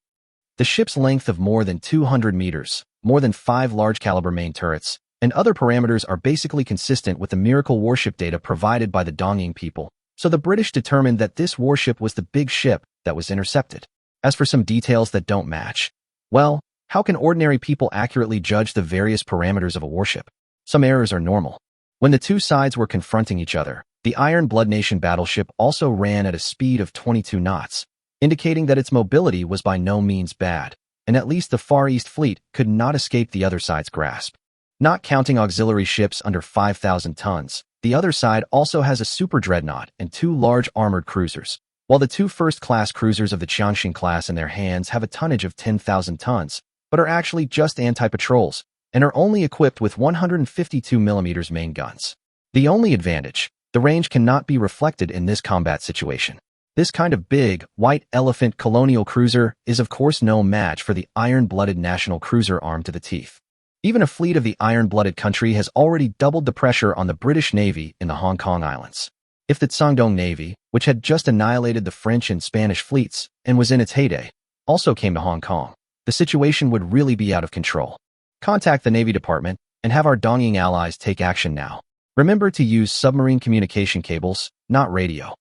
The ship's length of more than 200 meters, more than 5 large-caliber main turrets, and other parameters are basically consistent with the miracle warship data provided by the Dongying people, so the British determined that this warship was the big ship that was intercepted. As for some details that don't match, well, how can ordinary people accurately judge the various parameters of a warship? Some errors are normal. When the two sides were confronting each other, the Iron Blood Nation battleship also ran at a speed of 22 knots, indicating that its mobility was by no means bad, and at least the Far East Fleet could not escape the other side's grasp. Not counting auxiliary ships under 5,000 tons, the other side also has a super dreadnought and 2 large armored cruisers, while the 2 first-class cruisers of the Qiancang class in their hands have a tonnage of 10,000 tons, but are actually just anti-patrols, and are only equipped with 152mm main guns. The only advantage, the range cannot be reflected in this combat situation. This kind of big, white elephant colonial cruiser is of course no match for the iron-blooded national cruiser armed to the teeth. Even a fleet of the iron-blooded country has already doubled the pressure on the British Navy in the Hong Kong Islands. If the Guangdong Navy, which had just annihilated the French and Spanish fleets and was in its heyday, also came to Hong Kong, the situation would really be out of control. Contact the Navy Department and have our Dongying allies take action now. Remember to use submarine communication cables, not radio.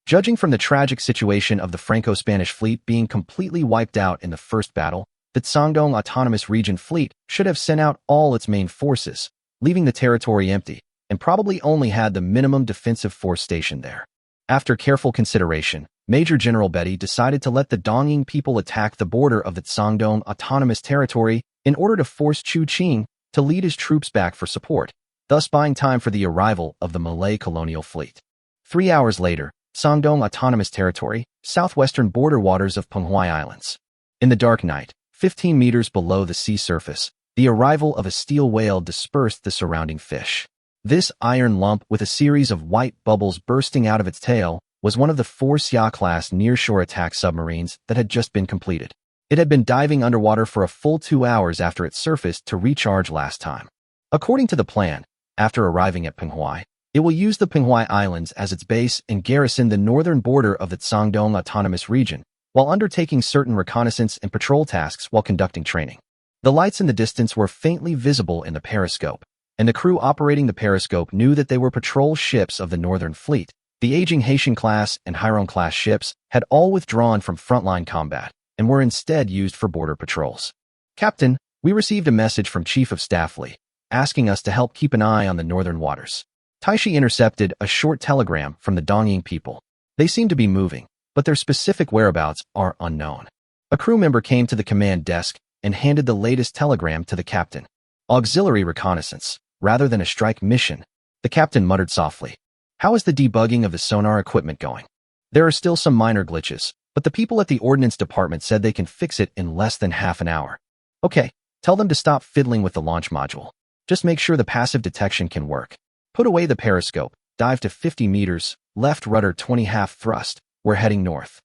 Judging from the tragic situation of the Franco-Spanish fleet being completely wiped out in the first battle, the Guangdong Autonomous Region Fleet should have sent out all its main forces, leaving the territory empty, and probably only had the minimum defensive force stationed there. After careful consideration, Major General Beatty decided to let the Dongying people attack the border of the Guangdong Autonomous Territory in order to force Chu Qing to lead his troops back for support, thus buying time for the arrival of the Malay colonial fleet. 3 hours later, Guangdong Autonomous Territory, southwestern border waters of Penghua Islands. In the dark night, 15 meters below the sea surface, the arrival of a steel whale dispersed the surrounding fish. This iron lump with a series of white bubbles bursting out of its tail was one of the 4 Xia-class nearshore attack submarines that had just been completed. It had been diving underwater for a full 2 hours after it surfaced to recharge last time. According to the plan, after arriving at Penghua, it will use the Penghua Islands as its base and garrison the northern border of the Guangdong Autonomous Region, while undertaking certain reconnaissance and patrol tasks while conducting training. The lights in the distance were faintly visible in the periscope, and the crew operating the periscope knew that they were patrol ships of the Northern Fleet. The aging Haitian-class and Hairon-class ships had all withdrawn from frontline combat and were instead used for border patrols. Captain, we received a message from Chief of Staff Lee, asking us to help keep an eye on the northern waters. Taixi intercepted a short telegram from the Dongying people. They seem to be moving, but their specific whereabouts are unknown. A crew member came to the command desk and handed the latest telegram to the captain. Auxiliary reconnaissance, rather than a strike mission, the captain muttered softly. How is the debugging of the sonar equipment going? There are still some minor glitches, but the people at the ordnance department said they can fix it in less than half an hour. Okay, tell them to stop fiddling with the launch module. Just make sure the passive detection can work. Put away the periscope, dive to 50 meters, left rudder 20 half thrust. We're heading north.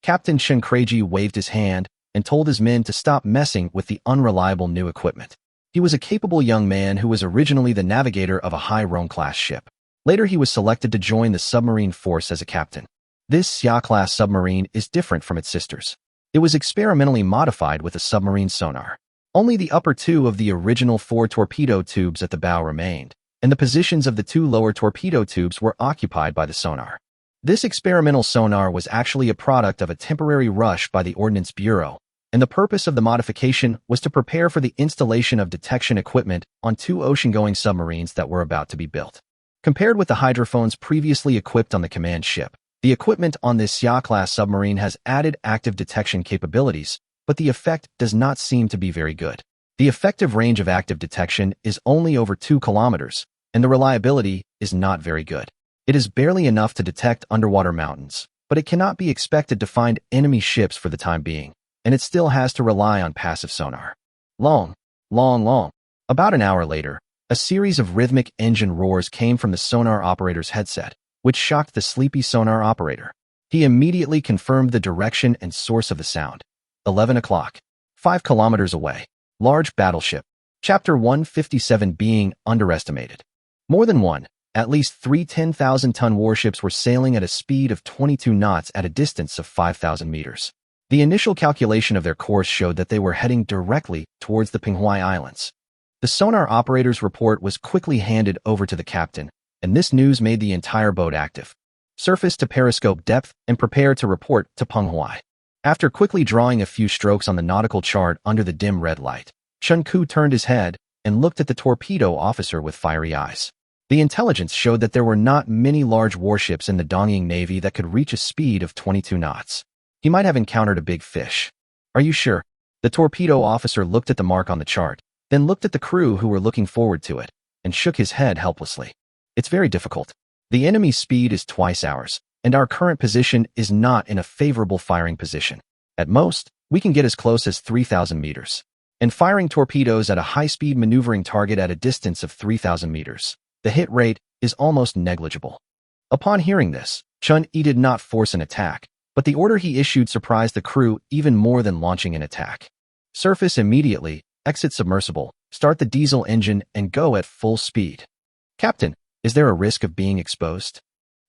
Captain Chen Kreiji waved his hand and told his men to stop messing with the unreliable new equipment. He was a capable young man who was originally the navigator of a Hairon-class ship. Later he was selected to join the submarine force as a captain. This Xia-class submarine is different from its sisters. It was experimentally modified with a submarine sonar. Only the upper 2 of the original 4 torpedo tubes at the bow remained, and the positions of the 2 lower torpedo tubes were occupied by the sonar. This experimental sonar was actually a product of a temporary rush by the Ordnance Bureau, and the purpose of the modification was to prepare for the installation of detection equipment on 2 ocean-going submarines that were about to be built. Compared with the hydrophones previously equipped on the command ship, the equipment on this Xia-class submarine has added active detection capabilities, but the effect does not seem to be very good. The effective range of active detection is only over 2 kilometers, and the reliability is not very good. It is barely enough to detect underwater mountains, but it cannot be expected to find enemy ships for the time being, and it still has to rely on passive sonar. Long. About an hour later, a series of rhythmic engine roars came from the sonar operator's headset, which shocked the sleepy sonar operator. He immediately confirmed the direction and source of the sound. 11 o'clock. 5 kilometers away. Large battleship. Chapter 157 being underestimated. More than one, at least 3 10,000-ton warships were sailing at a speed of 22 knots at a distance of 5,000 meters. The initial calculation of their course showed that they were heading directly towards the Taixi Islands. The sonar operator's report was quickly handed over to the captain, and this news made the entire boat active. Surface to periscope depth and prepare to report to Taixi. After quickly drawing a few strokes on the nautical chart under the dim red light, Qiancang turned his head and looked at the torpedo officer with fiery eyes. The intelligence showed that there were not many large warships in the Dongying Navy that could reach a speed of 22 knots. He might have encountered a big fish. Are you sure? The torpedo officer looked at the mark on the chart, then looked at the crew who were looking forward to it, and shook his head helplessly. It's very difficult. The enemy's speed is twice ours, and our current position is not in a favorable firing position. At most, we can get as close as 3,000 meters. And firing torpedoes at a high-speed maneuvering target at a distance of 3,000 meters. The hit rate is almost negligible. Upon hearing this, Qiancang did not force an attack, but the order he issued surprised the crew even more than launching an attack. Surface immediately, exit submersible, start the diesel engine, and go at full speed. Captain, is there a risk of being exposed?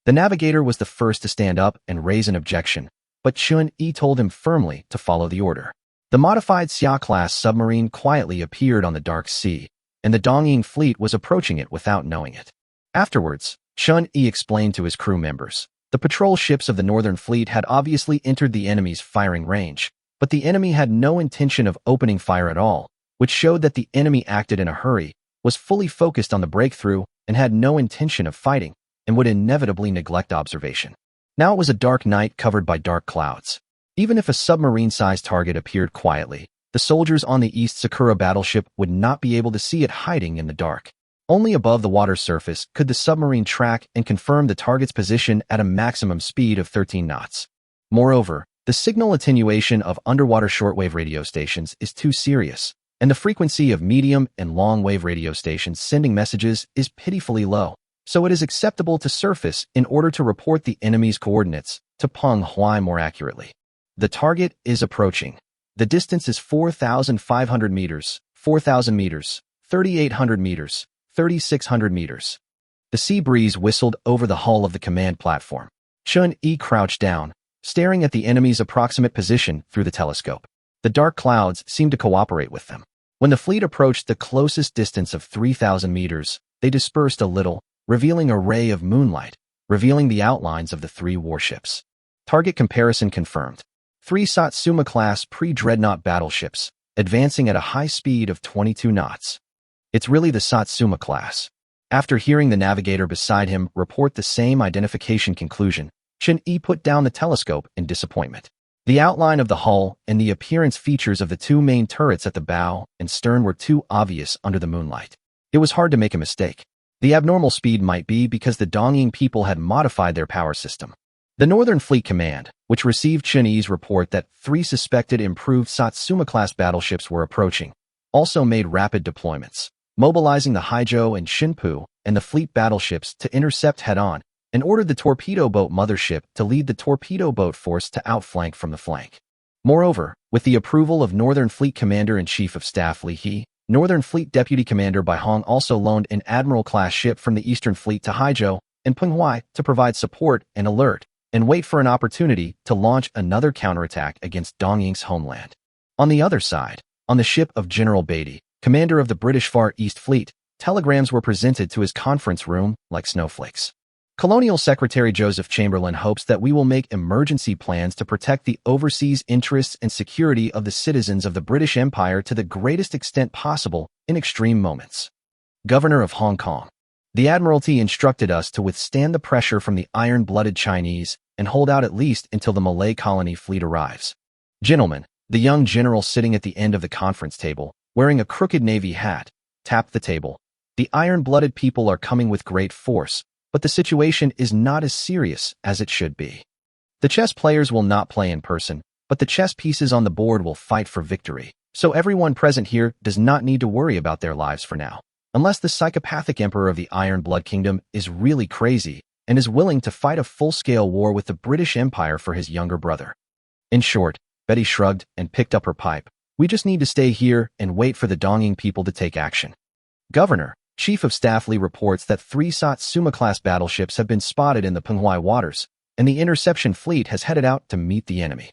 The navigator was the first to stand up and raise an objection, but Qiancang told him firmly to follow the order. The modified Xia-class submarine quietly appeared on the dark sea, and the Dongying fleet was approaching it without knowing it. Afterwards, Qiancang explained to his crew members, the patrol ships of the Northern Fleet had obviously entered the enemy's firing range, but the enemy had no intention of opening fire at all, which showed that the enemy acted in a hurry, was fully focused on the breakthrough, and had no intention of fighting, and would inevitably neglect observation. Now it was a dark night covered by dark clouds. Even if a submarine-sized target appeared quietly, the soldiers on the East Sakura battleship would not be able to see it hiding in the dark. Only above the water surface could the submarine track and confirm the target's position at a maximum speed of 13 knots. Moreover, the signal attenuation of underwater shortwave radio stations is too serious, and the frequency of medium and long-wave radio stations sending messages is pitifully low, so it is acceptable to surface in order to report the enemy's coordinates to Taixi more accurately. The target is approaching. The distance is 4,500 meters, 4,000 meters, 3,800 meters, 3,600 meters. The sea breeze whistled over the hull of the command platform. Qiancang crouched down, staring at the enemy's approximate position through the telescope. The dark clouds seemed to cooperate with them. When the fleet approached the closest distance of 3,000 meters, they dispersed a little, revealing a ray of moonlight, revealing the outlines of the 3 warships. Target comparison confirmed. 3 Satsuma-class pre-dreadnought battleships, advancing at a high speed of 22 knots. It's really the Satsuma class. After hearing the navigator beside him report the same identification conclusion, Qiancang put down the telescope in disappointment. The outline of the hull and the appearance features of the 2 main turrets at the bow and stern were too obvious under the moonlight. It was hard to make a mistake. The abnormal speed might be because the Dongying people had modified their power system. The Northern Fleet Command, which received Qiancang's report that 3 suspected improved Satsuma-class battleships were approaching, also made rapid deployments, mobilizing the Haizhou and Xinpu and the fleet battleships to intercept head-on, and ordered the torpedo boat mothership to lead the torpedo boat force to outflank from the flank. Moreover, with the approval of Northern Fleet Commander-in-Chief of Staff Li He, Northern Fleet Deputy Commander Bai Hong also loaned an Admiral-class ship from the Eastern Fleet to Haizhou and Taixi to provide support and alert, and wait for an opportunity to launch another counterattack against Dongying's homeland. On the other side, on the ship of General Beatty, commander of the British Far East Fleet, telegrams were presented to his conference room like snowflakes. Colonial Secretary Joseph Chamberlain hopes that we will make emergency plans to protect the overseas interests and security of the citizens of the British Empire to the greatest extent possible in extreme moments. Governor of Hong Kong. The Admiralty instructed us to withstand the pressure from the iron-blooded Chinese and hold out at least until the Malay colony fleet arrives. Gentlemen, the young general sitting at the end of the conference table, wearing a crooked navy hat, tapped the table. The iron-blooded people are coming with great force, but the situation is not as serious as it should be. The chess players will not play in person, but the chess pieces on the board will fight for victory, so everyone present here does not need to worry about their lives for now. Unless the psychopathic emperor of the Iron Blood Kingdom is really crazy and is willing to fight a full-scale war with the British Empire for his younger brother. In short, Betty shrugged and picked up her pipe. We just need to stay here and wait for the Dongying people to take action. Governor, Chief of Staff Li reports that 3 Satsuma-class battleships have been spotted in the Penghua waters, and the interception fleet has headed out to meet the enemy.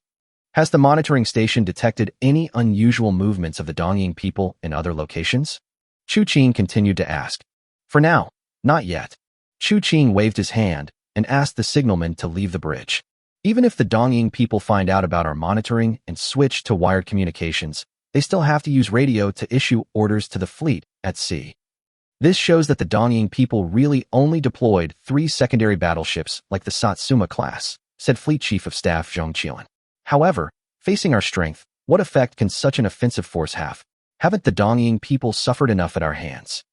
Has the monitoring station detected any unusual movements of the Dongying people in other locations? Chu Qing continued to ask. For now, not yet. Chu Qing waved his hand and asked the signalman to leave the bridge. Even if the Dongying people find out about our monitoring and switch to wired communications, they still have to use radio to issue orders to the fleet at sea. This shows that the Dongying people really only deployed 3 secondary battleships like the Satsuma class, said Fleet Chief of Staff Zhong Qilan. However, facing our strength, what effect can such an offensive force have? Haven't the Dongying people suffered enough at our hands?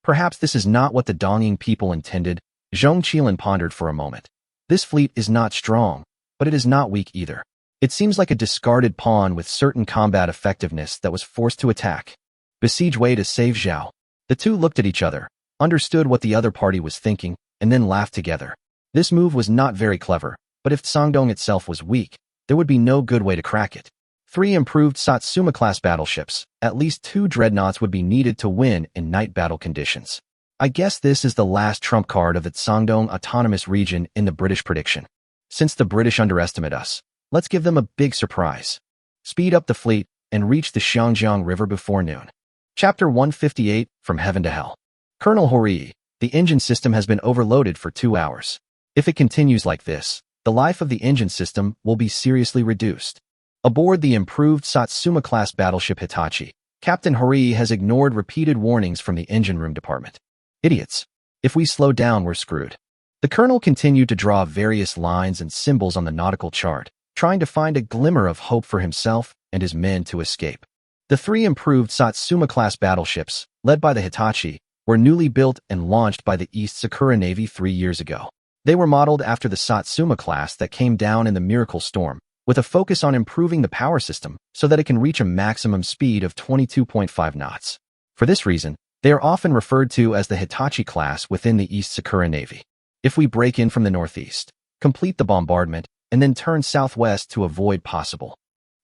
Perhaps this is not what the Dongying people intended. Zhong Qilan pondered for a moment. This fleet is not strong, but it is not weak either. It seems like a discarded pawn with certain combat effectiveness that was forced to attack. Besiege way to save Zhao. The two looked at each other, understood what the other party was thinking, and then laughed together. This move was not very clever, but if Sangdong itself was weak, there would be no good way to crack it. 3 improved Satsuma-class battleships, at least 2 dreadnoughts would be needed to win in night battle conditions. I guess this is the last trump card of the Sangdong Autonomous Region in the British prediction. Since the British underestimate us, let's give them a big surprise. Speed up the fleet and reach the Xiangjiang River before noon. Chapter 158, From Heaven to Hell. Colonel Horii, the engine system has been overloaded for 2 hours. If it continues like this, the life of the engine system will be seriously reduced. Aboard the improved Satsuma-class battleship Hitachi, Captain Horii has ignored repeated warnings from the engine room department. Idiots. If we slow down, we're screwed. The colonel continued to draw various lines and symbols on the nautical chart, trying to find a glimmer of hope for himself and his men to escape. The 3 improved Satsuma-class battleships, led by the Hitachi, were newly built and launched by the East Sakura Navy 3 years ago. They were modeled after the Satsuma class that came down in the Miracle Storm, with a focus on improving the power system so that it can reach a maximum speed of 22.5 knots. For this reason, they are often referred to as the Hitachi class within the East Sakura Navy. If we break in from the northeast, complete the bombardment, and then turn southwest to avoid possible.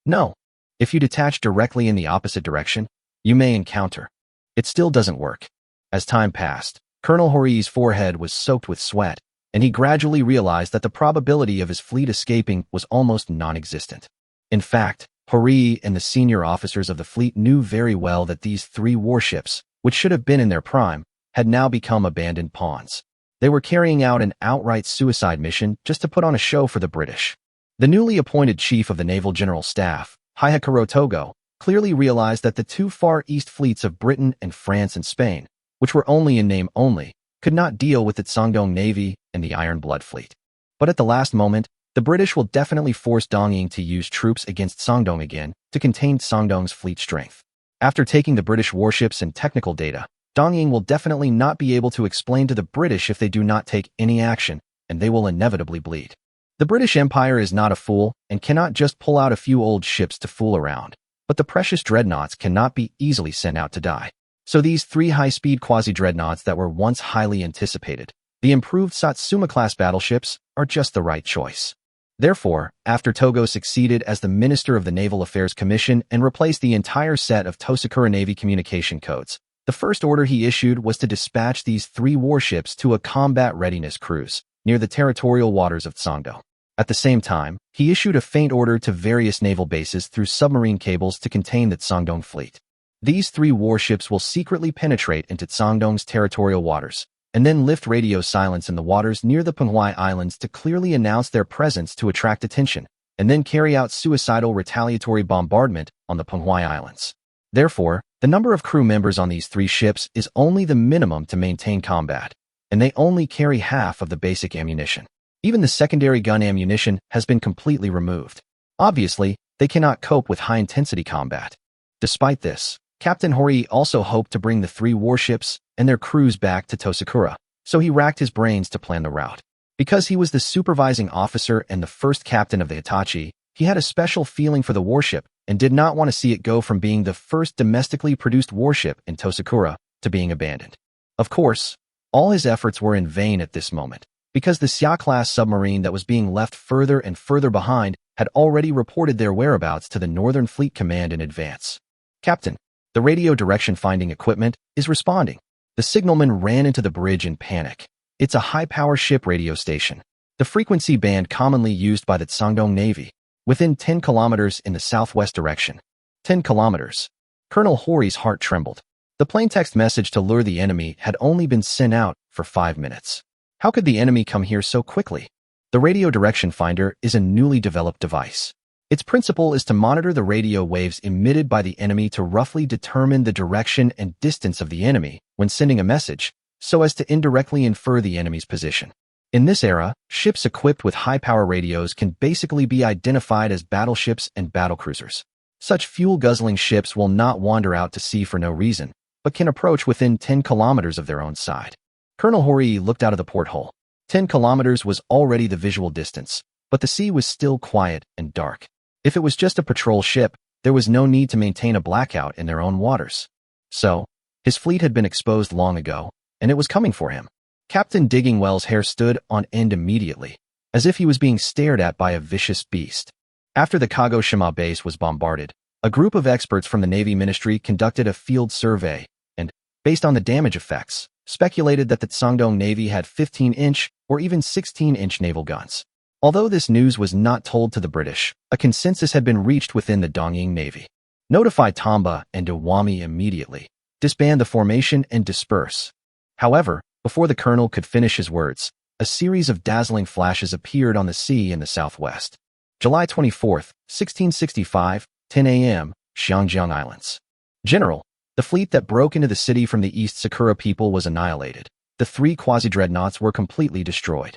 No. If you detach directly in the opposite direction, you may encounter. It still doesn't work. As time passed, Colonel Horii's forehead was soaked with sweat, and he gradually realized that the probability of his fleet escaping was almost non-existent. In fact, Horii and the senior officers of the fleet knew very well that these 3 warships, which should have been in their prime, had now become abandoned pawns. They were carrying out an outright suicide mission just to put on a show for the British. The newly appointed chief of the Naval General Staff, Hyakuro Togo, clearly realized that the 2 Far East fleets of Britain and France and Spain, which were only in name only, could not deal with the Sangdong Navy and the Iron Blood Fleet. But at the last moment, the British will definitely force Dongying to use troops against Sangdong again to contain Sangdong's fleet strength. After taking the British warships and technical data, Dongying will definitely not be able to explain to the British if they do not take any action, and they will inevitably bleed. The British Empire is not a fool and cannot just pull out a few old ships to fool around, but the precious dreadnoughts cannot be easily sent out to die. So these 3 high-speed quasi-dreadnoughts that were once highly anticipated, the improved Satsuma-class battleships, are just the right choice. Therefore, after Togo succeeded as the Minister of the Naval Affairs Commission and replaced the entire set of Tosakura Navy communication codes, the first order he issued was to dispatch these 3 warships to a combat readiness cruise near the territorial waters of Sangdo. At the same time, he issued a feint order to various naval bases through submarine cables to contain the Sangdong fleet. These 3 warships will secretly penetrate into Sangdong's territorial waters, and then lift radio silence in the waters near the Penghua Islands to clearly announce their presence to attract attention, and then carry out suicidal retaliatory bombardment on the Penghua Islands. Therefore, the number of crew members on these 3 ships is only the minimum to maintain combat, and they only carry half of the basic ammunition. Even the secondary gun ammunition has been completely removed. Obviously, they cannot cope with high-intensity combat. Despite this, Captain Horii also hoped to bring the 3 warships and their crews back to Tosakura, so he racked his brains to plan the route. Because he was the supervising officer and the first captain of the Hitachi, he had a special feeling for the warship and did not want to see it go from being the first domestically produced warship in Tosakura to being abandoned. Of course, all his efforts were in vain at this moment, because the Xia-class submarine that was being left further and further behind had already reported their whereabouts to the Northern Fleet Command in advance. "Captain, the radio direction-finding equipment is responding." The signalman ran into the bridge in panic. "It's a high-power ship radio station, the frequency band commonly used by the Shandong Navy, within 10 kilometers in the southwest direction." 10 kilometers. Colonel Hori's heart trembled. The plaintext message to lure the enemy had only been sent out for 5 minutes. How could the enemy come here so quickly? The radio direction finder is a newly developed device. Its principle is to monitor the radio waves emitted by the enemy to roughly determine the direction and distance of the enemy when sending a message, so as to indirectly infer the enemy's position. In this era, ships equipped with high-power radios can basically be identified as battleships and battlecruisers. Such fuel-guzzling ships will not wander out to sea for no reason, but can approach within 10 kilometers of their own side. Colonel Hori looked out of the porthole. 10 kilometers was already the visual distance, but the sea was still quiet and dark. If it was just a patrol ship, there was no need to maintain a blackout in their own waters. So, his fleet had been exposed long ago, and it was coming for him. Captain Diggingwell's hair stood on end immediately, as if he was being stared at by a vicious beast. After the Kagoshima base was bombarded, a group of experts from the Navy Ministry conducted a field survey and, based on the damage effects, speculated that the Shandong Navy had 15-inch or even 16-inch naval guns. Although this news was not told to the British, a consensus had been reached within the Dongying Navy. Notify Tamba and Iwami immediately. Disband the formation and disperse. However, before the colonel could finish his words, a series of dazzling flashes appeared on the sea in the southwest. July 24, 1665, 10 a.m., Qiancang Islands. General, the fleet that broke into the city from the East Sakura people was annihilated. The 3 quasi-dreadnoughts were completely destroyed.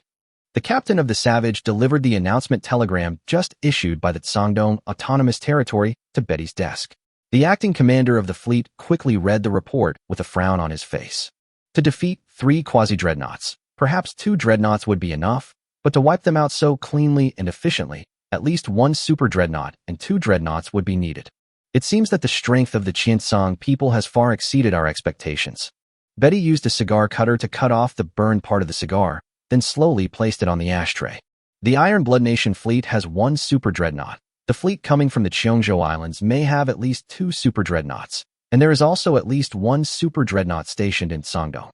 The captain of the Savage delivered the announcement telegram just issued by the Shandong Autonomous Territory to Betty's desk. The acting commander of the fleet quickly read the report with a frown on his face. To defeat 3 quasi-dreadnoughts, perhaps 2 dreadnoughts would be enough, but to wipe them out so cleanly and efficiently, at least 1 super dreadnought and 2 dreadnoughts would be needed. It seems that the strength of the Qiancang people has far exceeded our expectations. Betty used a cigar cutter to cut off the burned part of the cigar, then slowly placed it on the ashtray. The Iron Blood Nation fleet has 1 super dreadnought. The fleet coming from the Qiancang Islands may have at least 2 super dreadnoughts, and there is also at least 1 super dreadnought stationed in Shandong.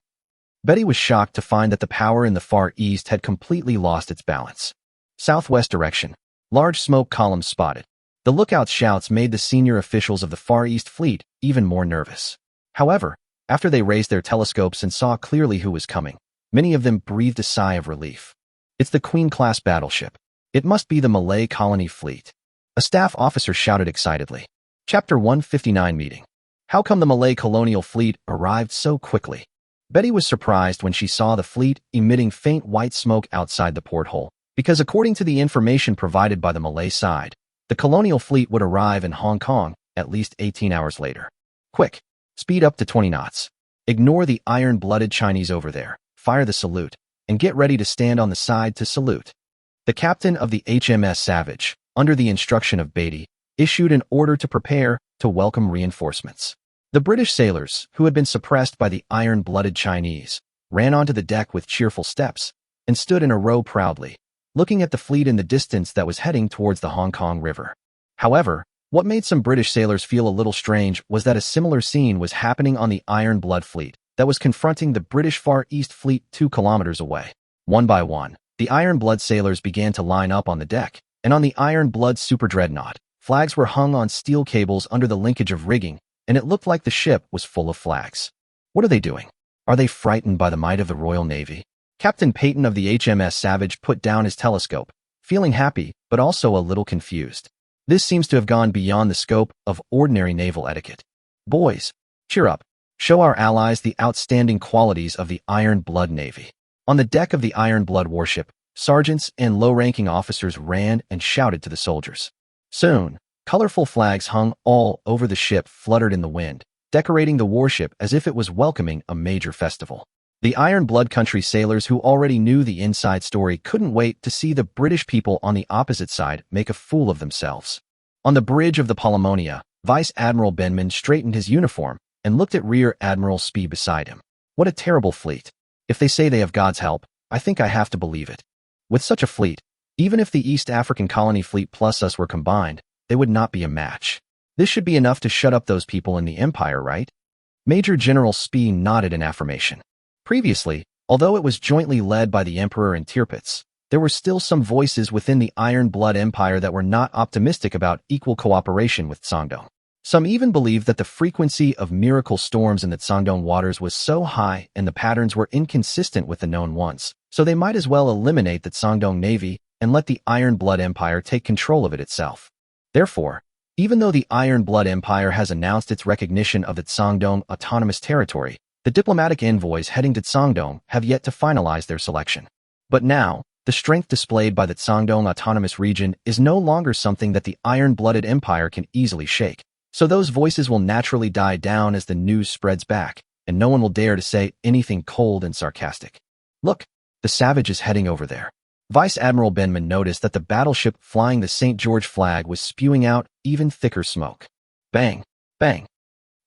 Betty was shocked to find that the power in the Far East had completely lost its balance. Southwest direction. Large smoke columns spotted. The lookout shouts made the senior officials of the Far East Fleet even more nervous. However, after they raised their telescopes and saw clearly who was coming, many of them breathed a sigh of relief. It's the Queen-class battleship. It must be the Malay colony fleet. A staff officer shouted excitedly. Chapter 159 Meeting. How come the Malay colonial fleet arrived so quickly? Betty was surprised when she saw the fleet emitting faint white smoke outside the porthole, because according to the information provided by the Malay side, the colonial fleet would arrive in Hong Kong at least 18 hours later. Quick, speed up to 20 knots. Ignore the iron-blooded Chinese over there. Fire the salute, and get ready to stand on the side to salute. The captain of the HMS Savage, under the instruction of Beatty, issued an order to prepare to welcome reinforcements. The British sailors, who had been suppressed by the iron-blooded Chinese, ran onto the deck with cheerful steps and stood in a row proudly, looking at the fleet in the distance that was heading towards the Hong Kong River. However, what made some British sailors feel a little strange was that a similar scene was happening on the Iron Blood fleet that was confronting the British Far East Fleet 2 kilometers away. One by one, the Iron Blood sailors began to line up on the deck, and on the Iron Blood Super Dreadnought, flags were hung on steel cables under the linkage of rigging, and it looked like the ship was full of flags. What are they doing? Are they frightened by the might of the Royal Navy? Captain Peyton of the HMS Savage put down his telescope, feeling happy but also a little confused. This seems to have gone beyond the scope of ordinary naval etiquette. Boys, cheer up. Show our allies the outstanding qualities of the Iron Blood Navy. On the deck of the Iron Blood warship, sergeants and low-ranking officers ran and shouted to the soldiers. Soon, colorful flags hung all over the ship fluttered in the wind, decorating the warship as if it was welcoming a major festival. The Iron Blood Country sailors who already knew the inside story couldn't wait to see the British people on the opposite side make a fool of themselves. On the bridge of the Palamonia, Vice Admiral Benman straightened his uniform and looked at Rear Admiral Spee beside him. What a terrible fleet. If they say they have God's help, I think I have to believe it. With such a fleet, even if the East African colony fleet plus us were combined, they would not be a match. This should be enough to shut up those people in the Empire, right? Major General Spee nodded in affirmation. Previously, although it was jointly led by the Emperor and Tirpitz, there were still some voices within the Iron Blood Empire that were not optimistic about equal cooperation with Sangdong. Some even believed that the frequency of miracle storms in the Sangdong waters was so high and the patterns were inconsistent with the known ones, so they might as well eliminate the Sangdong Navy and let the Iron Blood Empire take control of it itself. Therefore, even though the Iron Blood Empire has announced its recognition of the Sangdong autonomous territory, the diplomatic envoys heading to Sangdong have yet to finalize their selection. But now, the strength displayed by the Sangdong autonomous region is no longer something that the iron-blooded empire can easily shake. So those voices will naturally die down as the news spreads back, and no one will dare to say anything cold and sarcastic. Look, the Savage is heading over there. Vice Admiral Benman noticed that the battleship flying the St. George flag was spewing out even thicker smoke. Bang! Bang!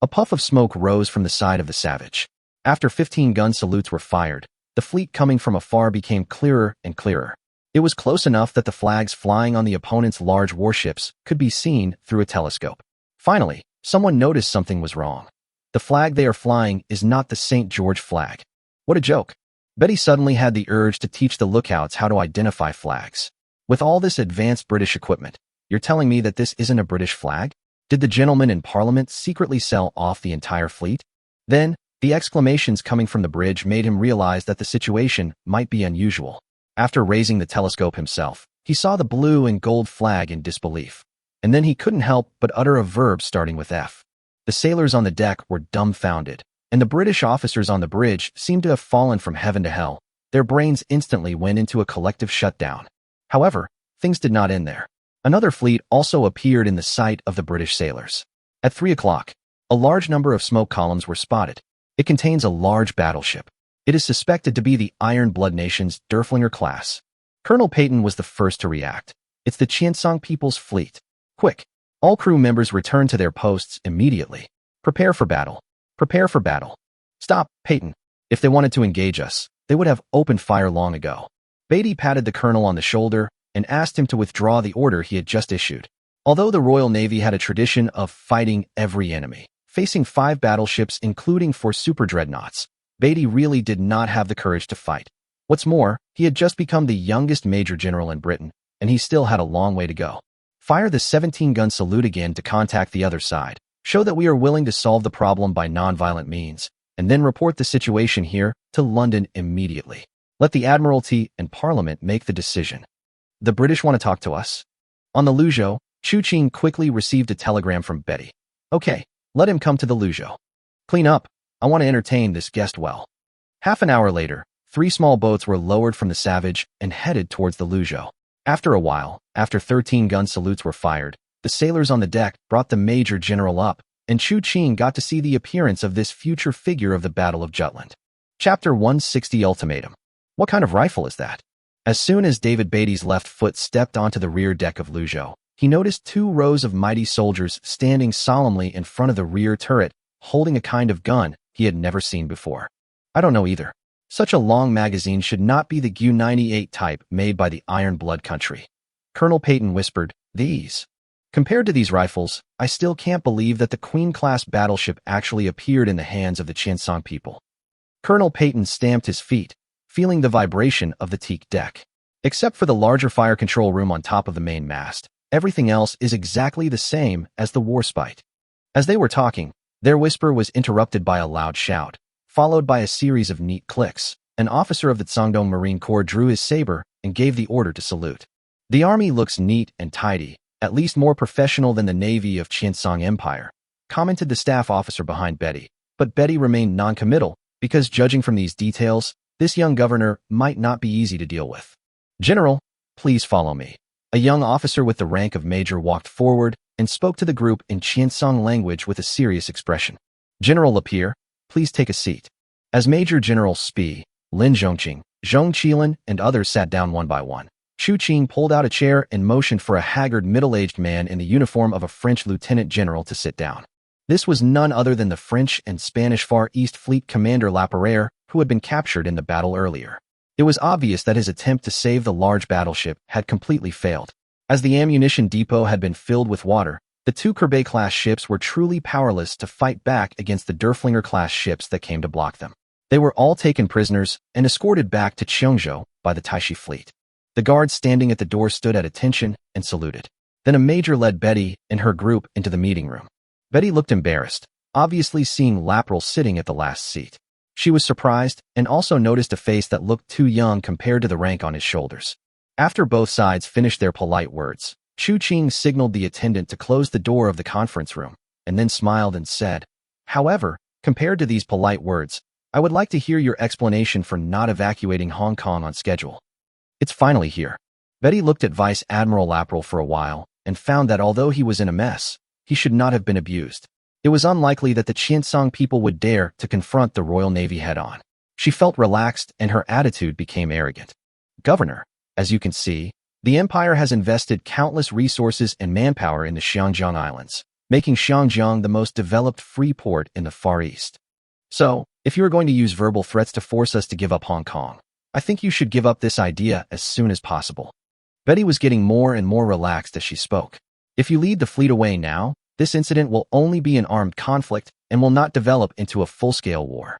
A puff of smoke rose from the side of the Savage. After 15 gun salutes were fired, the fleet coming from afar became clearer and clearer. It was close enough that the flags flying on the opponent's large warships could be seen through a telescope. Finally, someone noticed something was wrong. The flag they are flying is not the St. George flag. What a joke. Betty suddenly had the urge to teach the lookouts how to identify flags. With all this advanced British equipment, you're telling me that this isn't a British flag? Did the gentleman in Parliament secretly sell off the entire fleet? Then, the exclamations coming from the bridge made him realize that the situation might be unusual. After raising the telescope himself, he saw the blue and gold flag in disbelief. And then he couldn't help but utter a verb starting with F. The sailors on the deck were dumbfounded, and the British officers on the bridge seemed to have fallen from heaven to hell. Their brains instantly went into a collective shutdown. However, things did not end there. Another fleet also appeared in the sight of the British sailors. At 3 o'clock, a large number of smoke columns were spotted. It contains a large battleship. It is suspected to be the Iron Blood Nation's Derflinger class. Colonel Peyton was the first to react. It's the Qiancang People's Fleet. Quick! All crew members return to their posts immediately. Prepare for battle. Prepare for battle. Stop, Peyton. If they wanted to engage us, they would have opened fire long ago. Beatty patted the colonel on the shoulder and asked him to withdraw the order he had just issued. Although the Royal Navy had a tradition of fighting every enemy, facing 5 battleships including 4 super dreadnoughts, Beatty really did not have the courage to fight. What's more, he had just become the youngest major general in Britain, and he still had a long way to go. Fire the 17-gun salute again to contact the other side, show that we are willing to solve the problem by non-violent means, and then report the situation here to London immediately. Let the Admiralty and Parliament make the decision. The British want to talk to us? On the Luzhou, Chu Qing quickly received a telegram from Betty. Okay, let him come to the Luzhou. Clean up. I want to entertain this guest well. Half an hour later, 3 small boats were lowered from the Savage and headed towards the Luzhou. After a while, after 13 gun salutes were fired, the sailors on the deck brought the Major General up, and Chu Qing got to see the appearance of this future figure of the Battle of Jutland. Chapter 160 Ultimatum. What kind of rifle is that? As soon as David Beatty's left foot stepped onto the rear deck of Luzhou, he noticed 2 rows of mighty soldiers standing solemnly in front of the rear turret, holding a kind of gun he had never seen before. I don't know either. Such a long magazine should not be the GU-98 type made by the Iron Blood Country. Colonel Peyton whispered, These. Compared to these rifles, I still can't believe that the Queen-class battleship actually appeared in the hands of the Qiancang people. Colonel Peyton stamped his feet, feeling the vibration of the teak deck. Except for the larger fire control room on top of the main mast, everything else is exactly the same as the Warspite. As they were talking, their whisper was interrupted by a loud shout, followed by a series of neat clicks. An officer of the Sangdong Marine Corps drew his saber and gave the order to salute. The army looks neat and tidy, at least more professional than the Navy of Qiancang Empire, commented the staff officer behind Betty. But Betty remained non-committal, because judging from these details, this young governor might not be easy to deal with. General, please follow me. A young officer with the rank of major walked forward and spoke to the group in Qiancang language with a serious expression. General Lapierre, please take a seat. As Major General Spi, Lin Zhongqing, Zhong Qilin, and others sat down one by one, Chu Qing pulled out a chair and motioned for a haggard middle-aged man in the uniform of a French lieutenant general to sit down. This was none other than the French and Spanish Far East Fleet commander Laperere, who had been captured in the battle earlier. It was obvious that his attempt to save the large battleship had completely failed. As the ammunition depot had been filled with water, the two Kerbey-class ships were truly powerless to fight back against the Derflinger-class ships that came to block them. They were all taken prisoners and escorted back to Qiancang by the Taixi fleet. The guards standing at the door stood at attention and saluted. Then a major led Betty and her group into the meeting room. Betty looked embarrassed, obviously seeing Laperere sitting at the last seat. She was surprised and also noticed a face that looked too young compared to the rank on his shoulders. After both sides finished their polite words, Chu Qing signaled the attendant to close the door of the conference room, and then smiled and said, "However, compared to these polite words, I would like to hear your explanation for not evacuating Hong Kong on schedule." "It's finally here." Betty looked at Vice Admiral Laperere for a while and found that although he was in a mess, he should not have been abused. It was unlikely that the Qiancang people would dare to confront the Royal Navy head-on. She felt relaxed and her attitude became arrogant. "Governor, as you can see, the Empire has invested countless resources and manpower in the Qiancang Islands, making Qiancang the most developed free port in the Far East. So, if you are going to use verbal threats to force us to give up Hong Kong, I think you should give up this idea as soon as possible." Betty was getting more and more relaxed as she spoke. "If you lead the fleet away now, this incident will only be an armed conflict and will not develop into a full-scale war.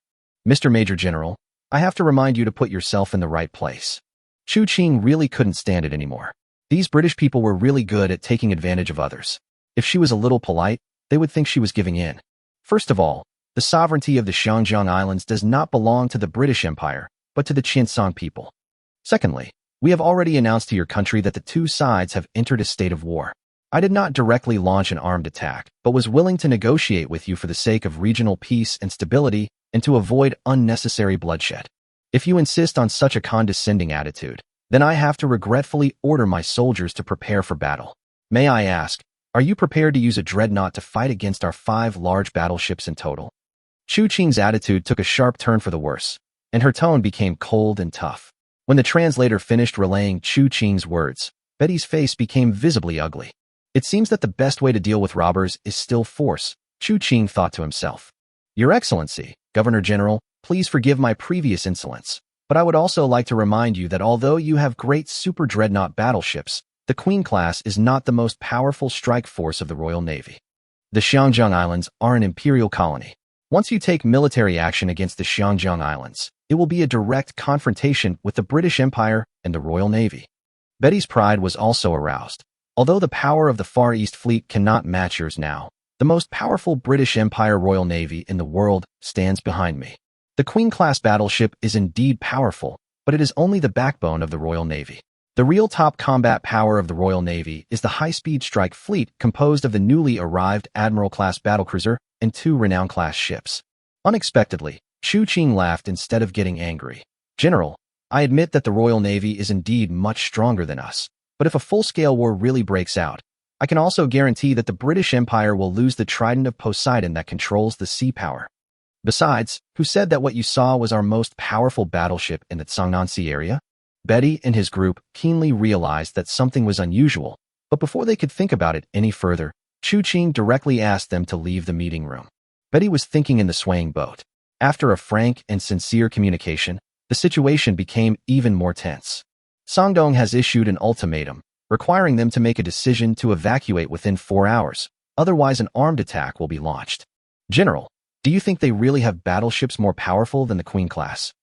Mr. Major General, I have to remind you to put yourself in the right place." Chu Qing really couldn't stand it anymore. These British people were really good at taking advantage of others. If she was a little polite, they would think she was giving in. First of all, the sovereignty of the Qiancang Islands does not belong to the British Empire, but to the Qiancang people. Secondly, we have already announced to your country that the two sides have entered a state of war. I did not directly launch an armed attack, but was willing to negotiate with you for the sake of regional peace and stability and to avoid unnecessary bloodshed. If you insist on such a condescending attitude, then I have to regretfully order my soldiers to prepare for battle. May I ask, are you prepared to use a dreadnought to fight against our 5 large battleships in total?" Chu Qing's attitude took a sharp turn for the worse, and her tone became cold and tough. When the translator finished relaying Chu Qing's words, Betty's face became visibly ugly. It seems that the best way to deal with robbers is still force, Chu Qing thought to himself. "Your Excellency, Governor General, please forgive my previous insolence, but I would also like to remind you that although you have great super dreadnought battleships, the Queen class is not the most powerful strike force of the Royal Navy. The Qiancang Islands are an imperial colony. Once you take military action against the Qiancang Islands, it will be a direct confrontation with the British Empire and the Royal Navy." Betty's pride was also aroused. "Although the power of the Far East Fleet cannot match yours now, the most powerful British Empire Royal Navy in the world stands behind me. The Queen-class battleship is indeed powerful, but it is only the backbone of the Royal Navy. The real top combat power of the Royal Navy is the high-speed strike fleet composed of the newly arrived Admiral-class battlecruiser and 2 Renown-class ships." Unexpectedly, Chu Qing laughed instead of getting angry. "General, I admit that the Royal Navy is indeed much stronger than us, but if a full-scale war really breaks out, I can also guarantee that the British Empire will lose the trident of Poseidon that controls the sea power. Besides, who said that what you saw was our most powerful battleship in the Cangnan Sea area?" Betty and his group keenly realized that something was unusual, but before they could think about it any further, Chu Qing directly asked them to leave the meeting room. Betty was thinking in the swaying boat. After a frank and sincere communication, the situation became even more tense. Sangdong has issued an ultimatum, requiring them to make a decision to evacuate within 4 hours, otherwise an armed attack will be launched. "General, do you think they really have battleships more powerful than the Queen class?"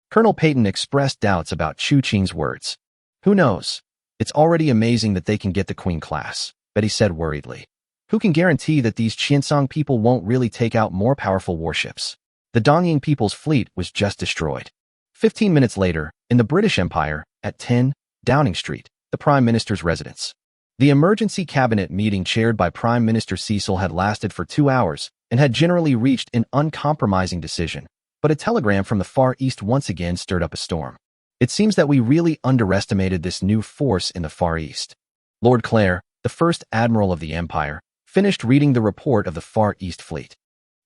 Colonel Peyton expressed doubts about Chu Qing's words. "Who knows? It's already amazing that they can get the Queen class," Betty said worriedly. "Who can guarantee that these Qiancang people won't really take out more powerful warships?" The Dongying people's fleet was just destroyed. 15 minutes later, in the British Empire, at 10 Downing Street, the Prime Minister's residence. The emergency cabinet meeting chaired by Prime Minister Cecil had lasted for 2 hours and had generally reached an uncompromising decision, but a telegram from the Far East once again stirred up a storm. "It seems that we really underestimated this new force in the Far East." Lord Clare, the first Admiral of the Empire, finished reading the report of the Far East Fleet.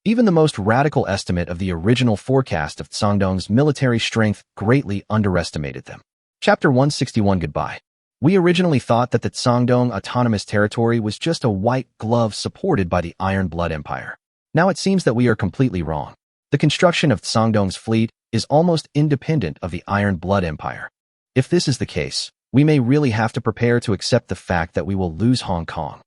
Even the most radical estimate of the original forecast of Sangdong's military strength greatly underestimated them. Chapter 161 Goodbye. We originally thought that the Sangdong Autonomous Territory was just a white glove supported by the Iron Blood Empire. Now it seems that we are completely wrong. The construction of Sangdong's fleet is almost independent of the Iron Blood Empire. If this is the case, we may really have to prepare to accept the fact that we will lose Hong Kong.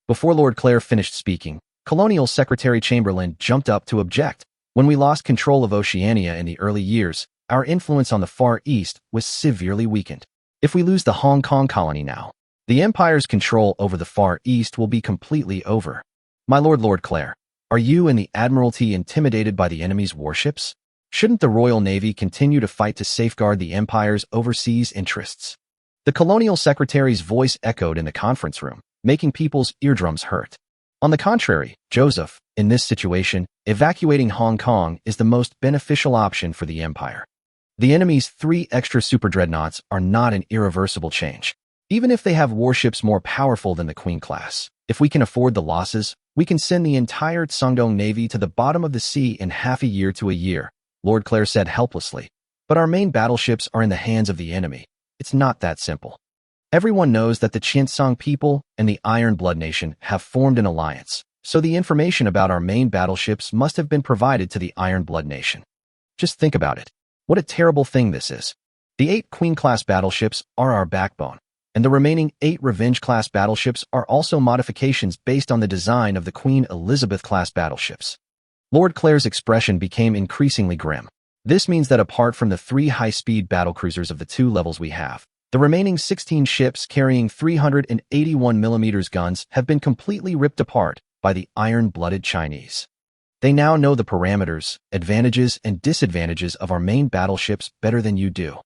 Before Lord Clare finished speaking, Colonial Secretary Chamberlain jumped up to object. When we lost control of Oceania in the early years, our influence on the Far East was severely weakened. If we lose the Hong Kong colony now, the Empire's control over the Far East will be completely over. My Lord Clare, are you and the Admiralty intimidated by the enemy's warships? Shouldn't the Royal Navy continue to fight to safeguard the Empire's overseas interests? The Colonial Secretary's voice echoed in the conference room, making people's eardrums hurt. On the contrary, Joseph, in this situation, evacuating Hong Kong is the most beneficial option for the Empire. The enemy's 3 extra superdreadnoughts are not an irreversible change. Even if they have warships more powerful than the Queen class, if we can afford the losses, we can send the entire Sangdong Navy to the bottom of the sea in half a year to a year, Lord Clare said helplessly. But our main battleships are in the hands of the enemy. It's not that simple. Everyone knows that the Qiancang people and the Iron Blood Nation have formed an alliance, so the information about our main battleships must have been provided to the Iron Blood Nation. Just think about it. What a terrible thing this is. The 8 Queen-class battleships are our backbone, and the remaining 8 Revenge-class battleships are also modifications based on the design of the Queen Elizabeth-class battleships. Lord Clare's expression became increasingly grim. This means that apart from the 3 high-speed battlecruisers of the 2 levels we have, the remaining 16 ships carrying 381mm guns have been completely ripped apart by the iron-blooded Chinese. They now know the parameters, advantages, and disadvantages of our main battleships better than you do.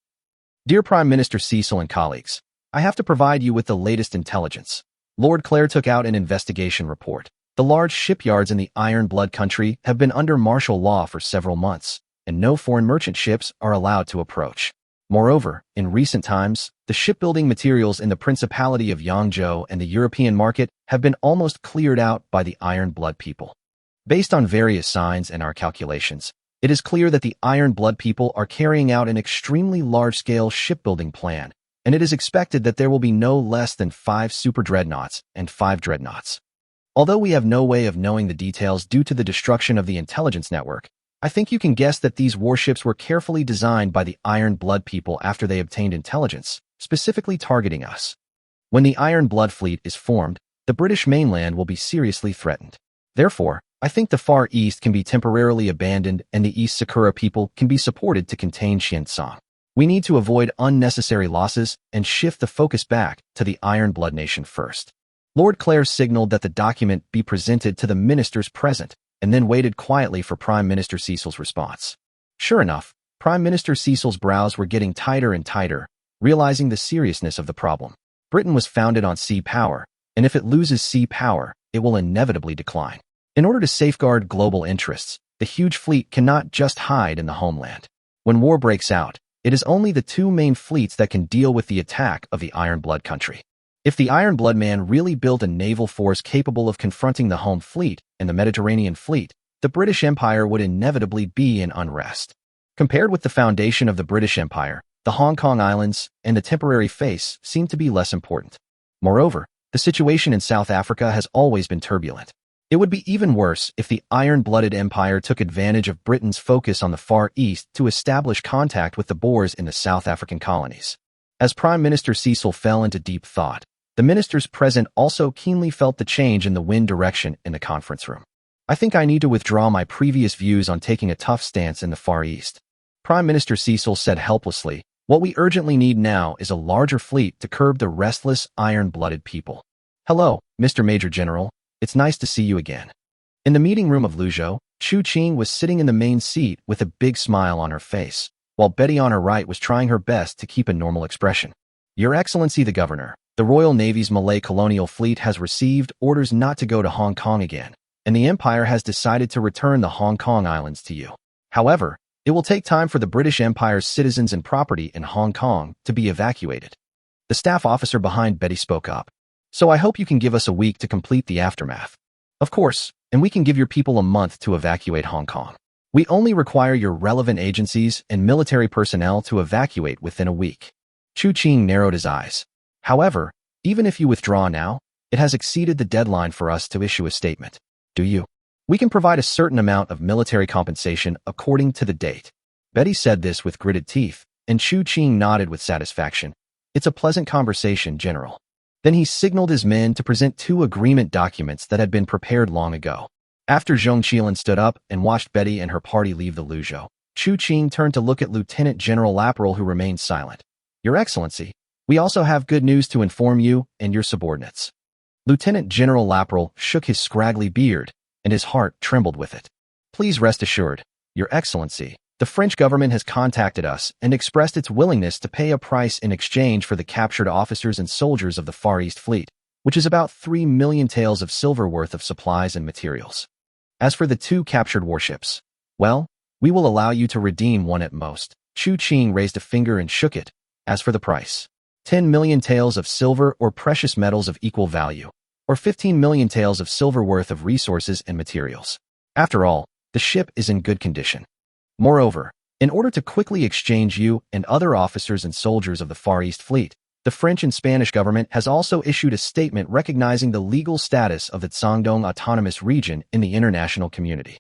Dear Prime Minister Cecil and colleagues, I have to provide you with the latest intelligence. Lord Clare took out an investigation report. The large shipyards in the Iron Blood country have been under martial law for several months, and no foreign merchant ships are allowed to approach. Moreover, in recent times, the shipbuilding materials in the Principality of Yangzhou and the European market have been almost cleared out by the Iron Blood people. Based on various signs and our calculations, it is clear that the Iron Blood people are carrying out an extremely large-scale shipbuilding plan, and it is expected that there will be no less than 5 super-dreadnoughts and 5 dreadnoughts. Although we have no way of knowing the details due to the destruction of the intelligence network, I think you can guess that these warships were carefully designed by the Iron Blood people after they obtained intelligence, specifically targeting us. When the Iron Blood fleet is formed, the British mainland will be seriously threatened. Therefore, I think the Far East can be temporarily abandoned and the East Sakura people can be supported to contain Qiancang. We need to avoid unnecessary losses and shift the focus back to the Iron Blood Nation first. Lord Clare signaled that the document be presented to the ministers present, and then waited quietly for Prime Minister Cecil's response. Sure enough, Prime Minister Cecil's brows were getting tighter and tighter, realizing the seriousness of the problem. Britain was founded on sea power, and if it loses sea power, it will inevitably decline. In order to safeguard global interests, the huge fleet cannot just hide in the homeland. When war breaks out, it is only the 2 main fleets that can deal with the attack of the Iron Blood country. If the Iron Blood man really built a naval force capable of confronting the home fleet and the Mediterranean fleet, the British Empire would inevitably be in unrest. Compared with the foundation of the British Empire, the Hong Kong Islands and the temporary face seem to be less important. Moreover, the situation in South Africa has always been turbulent. It would be even worse if the iron-blooded empire took advantage of Britain's focus on the Far East to establish contact with the Boers in the South African colonies. As Prime Minister Cecil fell into deep thought, the ministers present also keenly felt the change in the wind direction in the conference room. I think I need to withdraw my previous views on taking a tough stance in the Far East. Prime Minister Cecil said helplessly, what we urgently need now is a larger fleet to curb the restless, iron-blooded people. Hello, Mr. Major General. It's nice to see you again. In the meeting room of Luzhou, Chu Qing was sitting in the main seat with a big smile on her face, while Betty on her right was trying her best to keep a normal expression. Your Excellency the Governor, the Royal Navy's Malay colonial fleet has received orders not to go to Hong Kong again, and the Empire has decided to return the Hong Kong Islands to you. However, it will take time for the British Empire's citizens and property in Hong Kong to be evacuated. The staff officer behind Betty spoke up. So I hope you can give us a week to complete the aftermath. Of course, and we can give your people a month to evacuate Hong Kong. We only require your relevant agencies and military personnel to evacuate within a week. Chu Qing narrowed his eyes. However, even if you withdraw now, it has exceeded the deadline for us to issue a statement. Do you? We can provide a certain amount of military compensation according to the date. Betty said this with gritted teeth, and Chu Qing nodded with satisfaction. It's a pleasant conversation, General. Then he signaled his men to present 2 agreement documents that had been prepared long ago. After Zhong Qilan stood up and watched Betty and her party leave the Luzhou, Chu Qing turned to look at Lieutenant General Laperal, who remained silent. Your Excellency, we also have good news to inform you and your subordinates. Lieutenant General Laperal shook his scraggly beard, and his heart trembled with it. Please rest assured, Your Excellency, the French government has contacted us and expressed its willingness to pay a price in exchange for the captured officers and soldiers of the Far East Fleet, which is about 3 million taels of silver worth of supplies and materials. As for the 2 captured warships, well, we will allow you to redeem one at most. Chu Qing raised a finger and shook it. As for the price, 10 million taels of silver or precious metals of equal value, or 15 million taels of silver worth of resources and materials. After all, the ship is in good condition. Moreover, in order to quickly exchange you and other officers and soldiers of the Far East Fleet, the French and Spanish government has also issued a statement recognizing the legal status of the Guangdong Autonomous Region in the international community.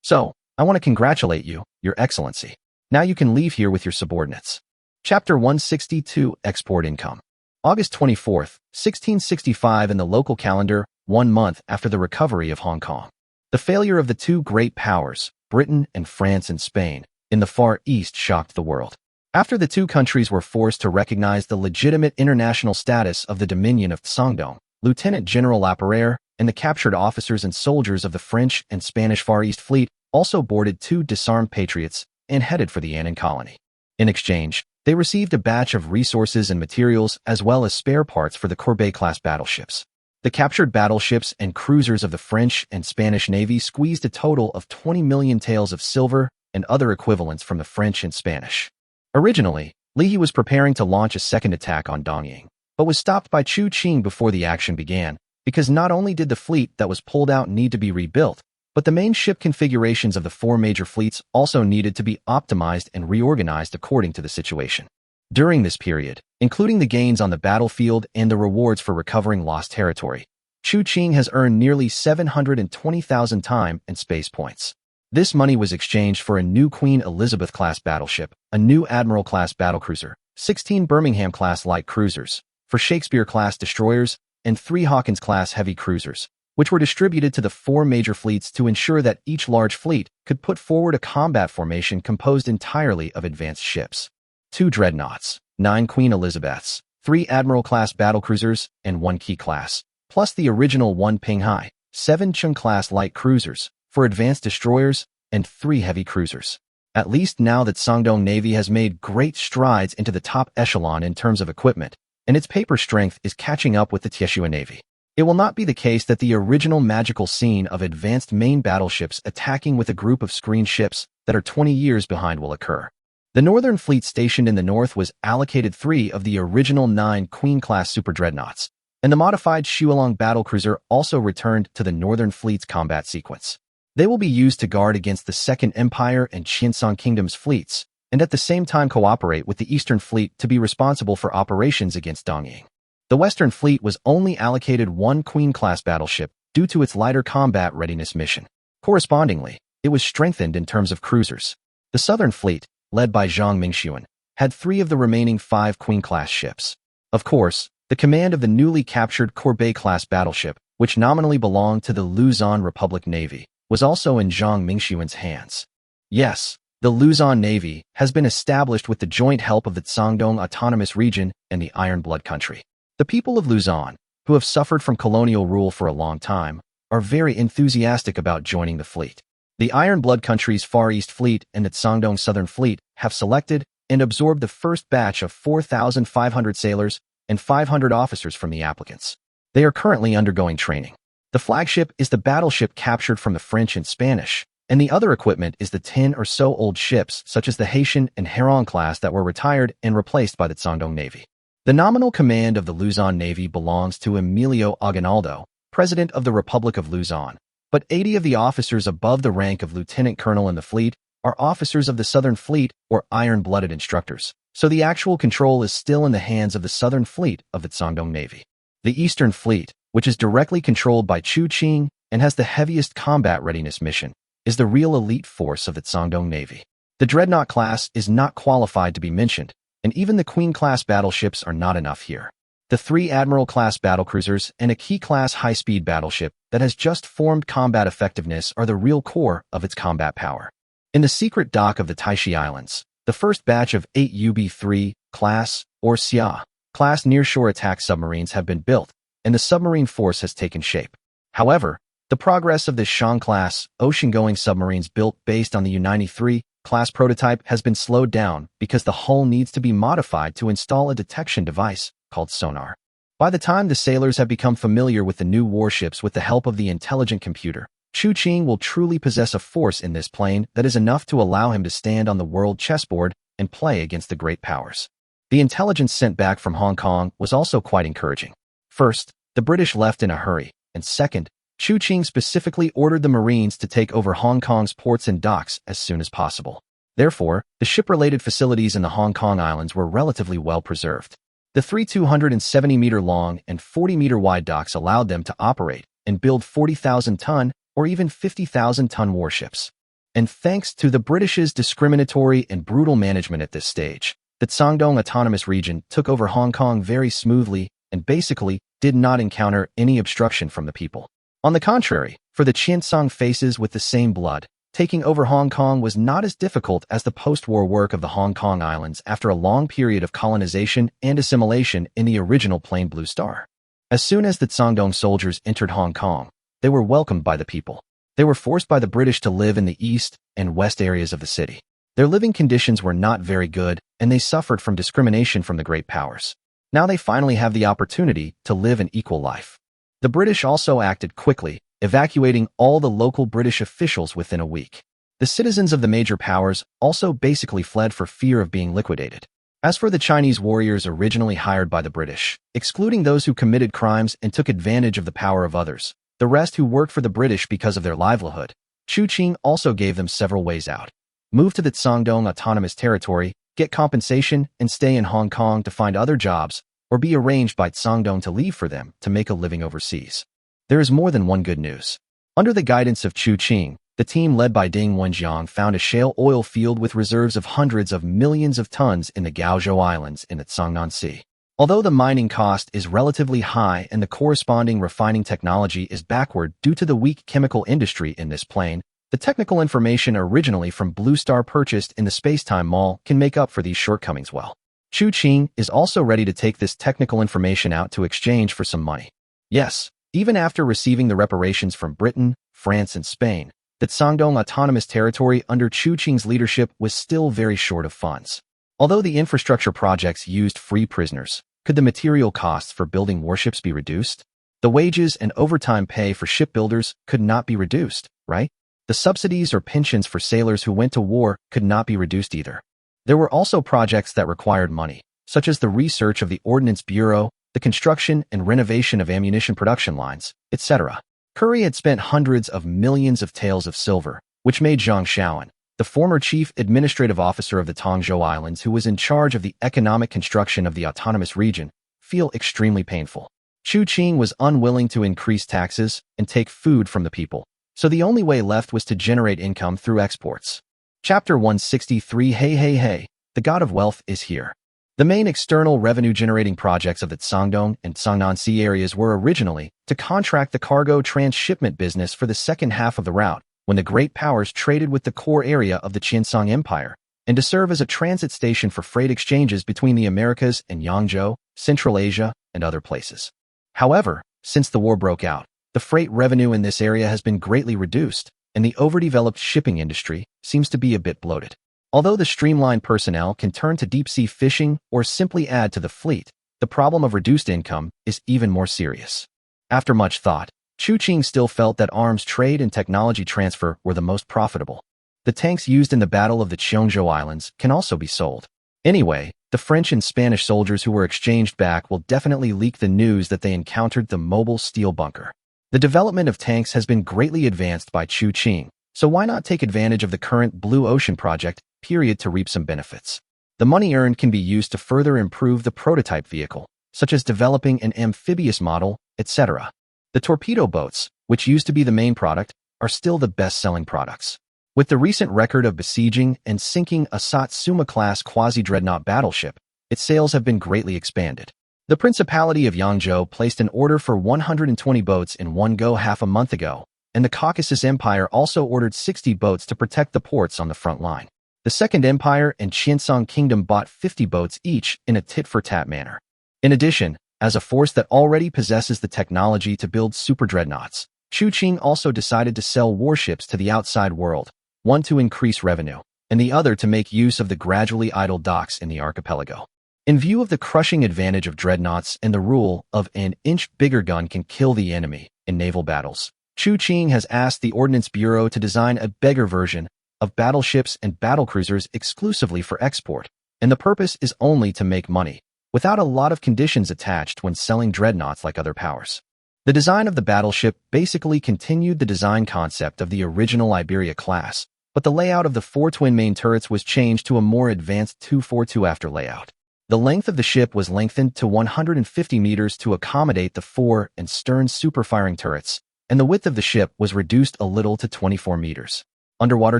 So, I want to congratulate you, Your Excellency. Now you can leave here with your subordinates. Chapter 162, Export Income. August 24, 1665 in the local calendar, 1 month after the recovery of Hong Kong. The failure of the 2 great powers, Britain and France and Spain, in the Far East shocked the world. After the 2 countries were forced to recognize the legitimate international status of the Dominion of Guangdong, Lieutenant General Laperal and the captured officers and soldiers of the French and Spanish Far East Fleet also boarded 2 disarmed patriots and headed for the Yan'an colony. In exchange, they received a batch of resources and materials as well as spare parts for the Courbet-class battleships. The captured battleships and cruisers of the French and Spanish Navy squeezed a total of 20 million taels of silver and other equivalents from the French and Spanish. Originally, Li He was preparing to launch a second attack on Dongying, but was stopped by Chu Qing before the action began, because not only did the fleet that was pulled out need to be rebuilt, but the main ship configurations of the 4 major fleets also needed to be optimized and reorganized according to the situation. During this period, including the gains on the battlefield and the rewards for recovering lost territory, Chu Qing has earned nearly 720,000 time and space points. This money was exchanged for a new Queen Elizabeth-class battleship, a new Admiral-class battlecruiser, 16 Birmingham-class light cruisers, for Shakespeare-class destroyers, and 3 Hawkins-class heavy cruisers, which were distributed to the 4 major fleets to ensure that each large fleet could put forward a combat formation composed entirely of advanced ships. 2 dreadnoughts, 9 Queen Elizabeths, 3 Admiral-class battlecruisers, and 1 Qi-class, plus the original 1 Pinghai, 7 Chung-class light cruisers, for advanced destroyers, and 3 heavy cruisers. At least now that Guangdong Navy has made great strides into the top echelon in terms of equipment, and its paper strength is catching up with the Taixi Navy. It will not be the case that the original magical scene of advanced main battleships attacking with a group of screen ships that are 20 years behind will occur. The Northern Fleet stationed in the north was allocated 3 of the original 9 Queen-class super dreadnoughts, and the modified Shuilong battlecruiser also returned to the Northern Fleet's combat sequence. They will be used to guard against the Second Empire and Qiancang Kingdom's fleets, and at the same time cooperate with the Eastern Fleet to be responsible for operations against Dongying. The Western Fleet was only allocated 1 Queen-class battleship due to its lighter combat readiness mission. Correspondingly, it was strengthened in terms of cruisers. The Southern Fleet, led by Zhang Mingxuan, had 3 of the remaining 5 Queen-class ships. Of course, the command of the newly captured Courbet-class battleship, which nominally belonged to the Luzon Republic Navy, was also in Zhang Mingxuan's hands. Yes, the Luzon Navy has been established with the joint help of the Guangdong Autonomous Region and the Iron Blood Country. The people of Luzon, who have suffered from colonial rule for a long time, are very enthusiastic about joining the fleet. The Iron Blood Country's Far East Fleet and the Guangdong Southern Fleet have selected and absorbed the first batch of 4,500 sailors and 500 officers from the applicants. They are currently undergoing training. The flagship is the battleship captured from the French and Spanish, and the other equipment is the 10 or so old ships such as the Haitian and Heron class that were retired and replaced by the Guangdong Navy. The nominal command of the Luzon Navy belongs to Emilio Aguinaldo, President of the Republic of Luzon, But 80 of the officers above the rank of lieutenant colonel in the fleet are officers of the Southern Fleet or iron-blooded instructors, so the actual control is still in the hands of the Southern Fleet of the Qiancang Navy. The Eastern Fleet, which is directly controlled by Qiancang and has the heaviest combat readiness mission, is the real elite force of the Qiancang Navy. The Dreadnought class is not qualified to be mentioned, and even the Queen-class battleships are not enough here. The 3 Admiral-class battlecruisers and a Qi-class high-speed battleship that has just formed combat effectiveness are the real core of its combat power. In the secret dock of the Taixi Islands, the first batch of 8 UB-3 class or Xia class nearshore attack submarines have been built, and the submarine force has taken shape. However, the progress of the Shan-class ocean-going submarines built based on the U-93 class prototype has been slowed down because the hull needs to be modified to install a detection device called sonar. By the time the sailors have become familiar with the new warships with the help of the intelligent computer, Qiancang will truly possess a force in this plane that is enough to allow him to stand on the world chessboard and play against the great powers. The intelligence sent back from Hong Kong was also quite encouraging. First, the British left in a hurry, and second, Qiancang specifically ordered the Marines to take over Hong Kong's ports and docks as soon as possible. Therefore, the ship-related facilities in the Hong Kong Islands were relatively well preserved. The 3 270-meter-long and 40-meter-wide docks allowed them to operate and build 40,000-ton or even 50,000-ton warships. And thanks to the British's discriminatory and brutal management at this stage, the Guangdong Autonomous Region took over Hong Kong very smoothly and basically did not encounter any obstruction from the people. On the contrary, for the Qiancang faces with the same blood, taking over Hong Kong was not as difficult as the post-war work of the Hong Kong Islands after a long period of colonization and assimilation in the original plain Blue Star. As soon as the Guangdong soldiers entered Hong Kong, they were welcomed by the people. They were forced by the British to live in the east and west areas of the city. Their living conditions were not very good, and they suffered from discrimination from the great powers. Now they finally have the opportunity to live an equal life. The British also acted quickly, evacuating all the local British officials within a week. The citizens of the major powers also basically fled for fear of being liquidated. As for the Chinese warriors originally hired by the British, excluding those who committed crimes and took advantage of the power of others, the rest who worked for the British because of their livelihood, Qiancang also gave them several ways out. Move to the Guangdong Autonomous Territory, get compensation, and stay in Hong Kong to find other jobs, or be arranged by Guangdong to leave for them to make a living overseas. There is more than one good news. Under the guidance of Qiancang, the team led by Ding Wenjiang found a shale oil field with reserves of hundreds of millions of tons in the Gaozhou Islands in the Cangnan Sea. Although the mining cost is relatively high and the corresponding refining technology is backward due to the weak chemical industry in this plain, the technical information originally from Blue Star purchased in the Spacetime Mall can make up for these shortcomings well. Qiancang is also ready to take this technical information out to exchange for some money. Yes, even after receiving the reparations from Britain, France, and Spain, the Guangdong Autonomous Territory under Qiancang's leadership was still very short of funds. Although the infrastructure projects used free prisoners, could the material costs for building warships be reduced? The wages and overtime pay for shipbuilders could not be reduced, right? The subsidies or pensions for sailors who went to war could not be reduced either. There were also projects that required money, such as the research of the Ordnance Bureau, the construction and renovation of ammunition production lines, etc. Curry had spent hundreds of millions of taels of silver, which made Zhang Shaoan, the former chief administrative officer of the Tongzhou Islands who was in charge of the economic construction of the autonomous region, feel extremely painful. Qiancang was unwilling to increase taxes and take food from the people, so the only way left was to generate income through exports. Chapter 163 Hey Hey Hey, the God of Wealth is here. The main external revenue-generating projects of the Guangdong and Cangnan Sea areas were originally to contract the cargo transshipment business for the second half of the route, when the great powers traded with the core area of the Qiancang Empire, and to serve as a transit station for freight exchanges between the Americas and Yangzhou, Central Asia, and other places. However, since the war broke out, the freight revenue in this area has been greatly reduced, and the overdeveloped shipping industry seems to be a bit bloated. Although the streamlined personnel can turn to deep-sea fishing or simply add to the fleet, the problem of reduced income is even more serious. After much thought, Qiancang still felt that arms trade and technology transfer were the most profitable. The tanks used in the Battle of the Qiancang Islands can also be sold. Anyway, the French and Spanish soldiers who were exchanged back will definitely leak the news that they encountered the mobile steel bunker. The development of tanks has been greatly advanced by Qiancang, so why not take advantage of the current Blue Ocean project period to reap some benefits? The money earned can be used to further improve the prototype vehicle, such as developing an amphibious model, etc. The torpedo boats, which used to be the main product, are still the best-selling products. With the recent record of besieging and sinking a Satsuma-class quasi-dreadnought battleship, its sales have been greatly expanded. The Principality of Yangzhou placed an order for 120 boats in one go half a month ago, and the Caucasus Empire also ordered 60 boats to protect the ports on the front line. The Second Empire and Qiancang Kingdom bought 50 boats each in a tit-for-tat manner. In addition, as a force that already possesses the technology to build super dreadnoughts, Qiancang also decided to sell warships to the outside world, one to increase revenue, and the other to make use of the gradually idle docks in the archipelago. In view of the crushing advantage of dreadnoughts and the rule of an inch bigger gun can kill the enemy in naval battles, Qiancang has asked the Ordnance Bureau to design a bigger version of battleships and battlecruisers exclusively for export, and the purpose is only to make money, without a lot of conditions attached when selling dreadnoughts like other powers. The design of the battleship basically continued the design concept of the original Iberia class, but the layout of the four twin main turrets was changed to a more advanced 242 after layout. The length of the ship was lengthened to 150 meters to accommodate the fore and stern superfiring turrets, and the width of the ship was reduced a little to 24 meters. Underwater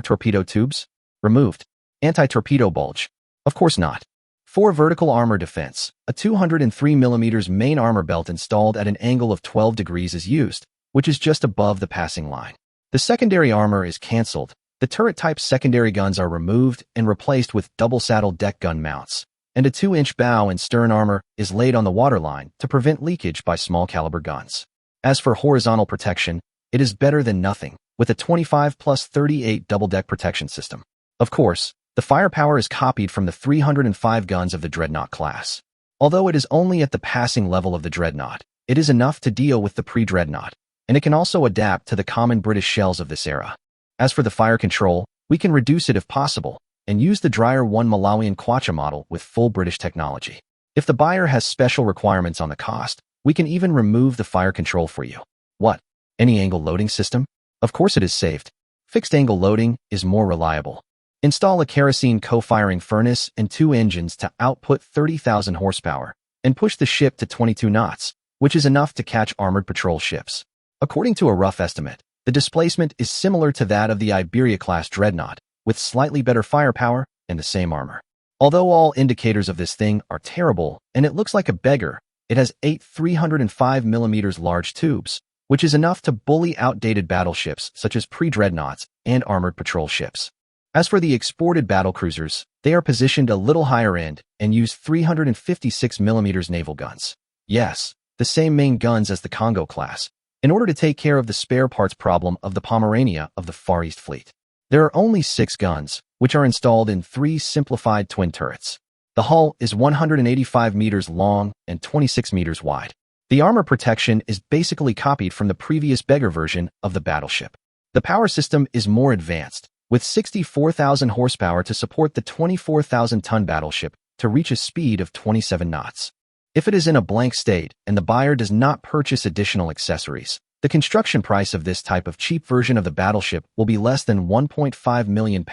torpedo tubes? Removed. Anti-torpedo bulge? Of course not. 4 vertical armor defense. A 203 mm main armor belt installed at an angle of 12 degrees is used, which is just above the passing line. The secondary armor is cancelled. The turret-type secondary guns are removed and replaced with double-saddle deck gun mounts, and a 2-inch bow and stern armor is laid on the waterline to prevent leakage by small-caliber guns. As for horizontal protection, it is better than nothing, with a 25+38 double-deck protection system. Of course, the firepower is copied from the 305 guns of the Dreadnought class. Although it is only at the passing level of the Dreadnought, it is enough to deal with the pre-Dreadnought, and it can also adapt to the common British shells of this era. As for the fire control, we can reduce it if possible, and use the Dryer 1 Malawian Kwacha model with full British technology. If the buyer has special requirements on the cost, we can even remove the fire control for you. What? Any angle loading system? Of course it is saved. Fixed angle loading is more reliable. Install a kerosene co-firing furnace and 2 engines to output 30,000 horsepower, and push the ship to 22 knots, which is enough to catch armored patrol ships. According to a rough estimate, the displacement is similar to that of the Iberia-class dreadnought, with slightly better firepower and the same armor. Although all indicators of this thing are terrible and it looks like a beggar, it has 8 305 mm large tubes, which is enough to bully outdated battleships such as pre-dreadnoughts and armored patrol ships. As for the exported battlecruisers, they are positioned a little higher end and use 356 mm naval guns. Yes, the same main guns as the Congo class, in order to take care of the spare parts problem of the Pomerania of the Far East Fleet. There are only 6 guns, which are installed in 3 simplified twin turrets. The hull is 185 meters long and 26 meters wide. The armor protection is basically copied from the previous beggar version of the battleship. The power system is more advanced, with 64,000 horsepower to support the 24,000-ton battleship to reach a speed of 27 knots. If it is in a blank state and the buyer does not purchase additional accessories, the construction price of this type of cheap version of the battleship will be less than £1.5 million,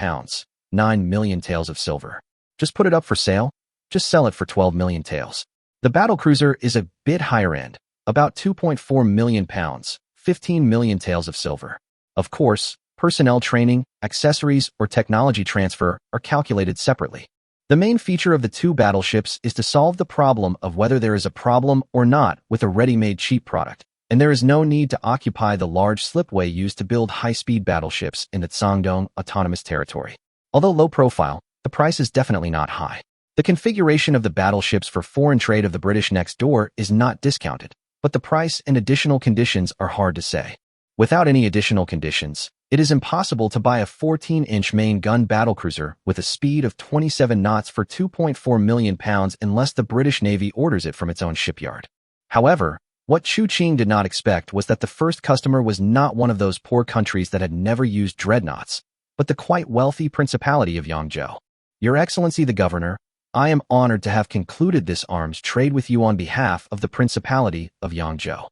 9 million taels of silver. Just put it up for sale? Just sell it for 12 million taels. The battlecruiser is a bit higher end, about £2.4 million, 15 million taels of silver. Of course, personnel training, accessories, or technology transfer are calculated separately. The main feature of the 2 battleships is to solve the problem of whether there is a problem or not with a ready-made cheap product, and there is no need to occupy the large slipway used to build high-speed battleships in the Guangdong Autonomous Territory. Although low profile, the price is definitely not high. The configuration of the battleships for foreign trade of the British next door is not discounted, but the price and additional conditions are hard to say. Without any additional conditions, it is impossible to buy a 14-inch main gun battlecruiser with a speed of 27 knots for £2.4 million unless the British Navy orders it from its own shipyard. However, what Qiancang did not expect was that the first customer was not one of those poor countries that had never used dreadnoughts, but the quite wealthy Principality of Yangzhou. Your Excellency the Governor, I am honored to have concluded this arms trade with you on behalf of the Principality of Yangzhou.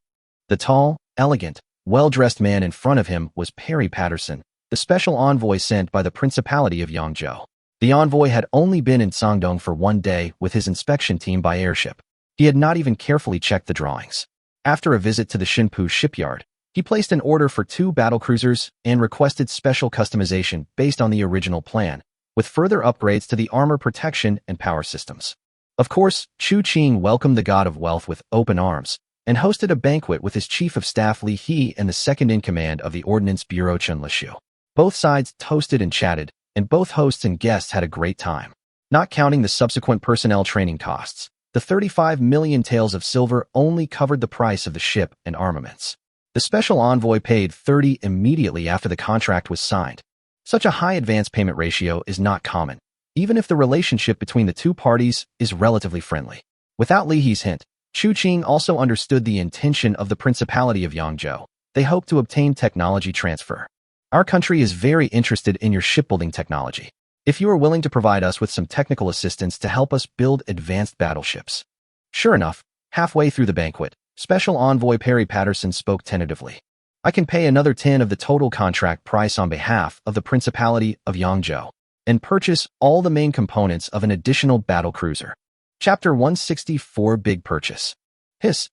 The tall, elegant, well-dressed man in front of him was Perry Patterson, the special envoy sent by the Principality of Yangzhou. The envoy had only been in Sangdong for 1 day with his inspection team by airship. He had not even carefully checked the drawings. After a visit to the Xinpu shipyard, he placed an order for 2 battlecruisers and requested special customization based on the original plan, with further upgrades to the armor protection and power systems. Of course, Chu Qing welcomed the god of wealth with open arms and hosted a banquet with his chief of staff Li He and the second-in-command of the Ordnance Bureau Chen Lishu. Both sides toasted and chatted, and both hosts and guests had a great time. Not counting the subsequent personnel training costs, the 35 million taels of silver only covered the price of the ship and armaments. The special envoy paid 30 immediately after the contract was signed. Such a high advance payment ratio is not common, even if the relationship between the two parties is relatively friendly. Without Li He's hint, Chu Qing also understood the intention of the Principality of Yangzhou. They hoped to obtain technology transfer. Our country is very interested in your shipbuilding technology. If you are willing to provide us with some technical assistance to help us build advanced battleships. Sure enough, halfway through the banquet, Special Envoy Perry Patterson spoke tentatively. I can pay another 10 of the total contract price on behalf of the Principality of Yangzhou and purchase all the main components of an additional battlecruiser. Chapter 164 Big Purchase. Hiss.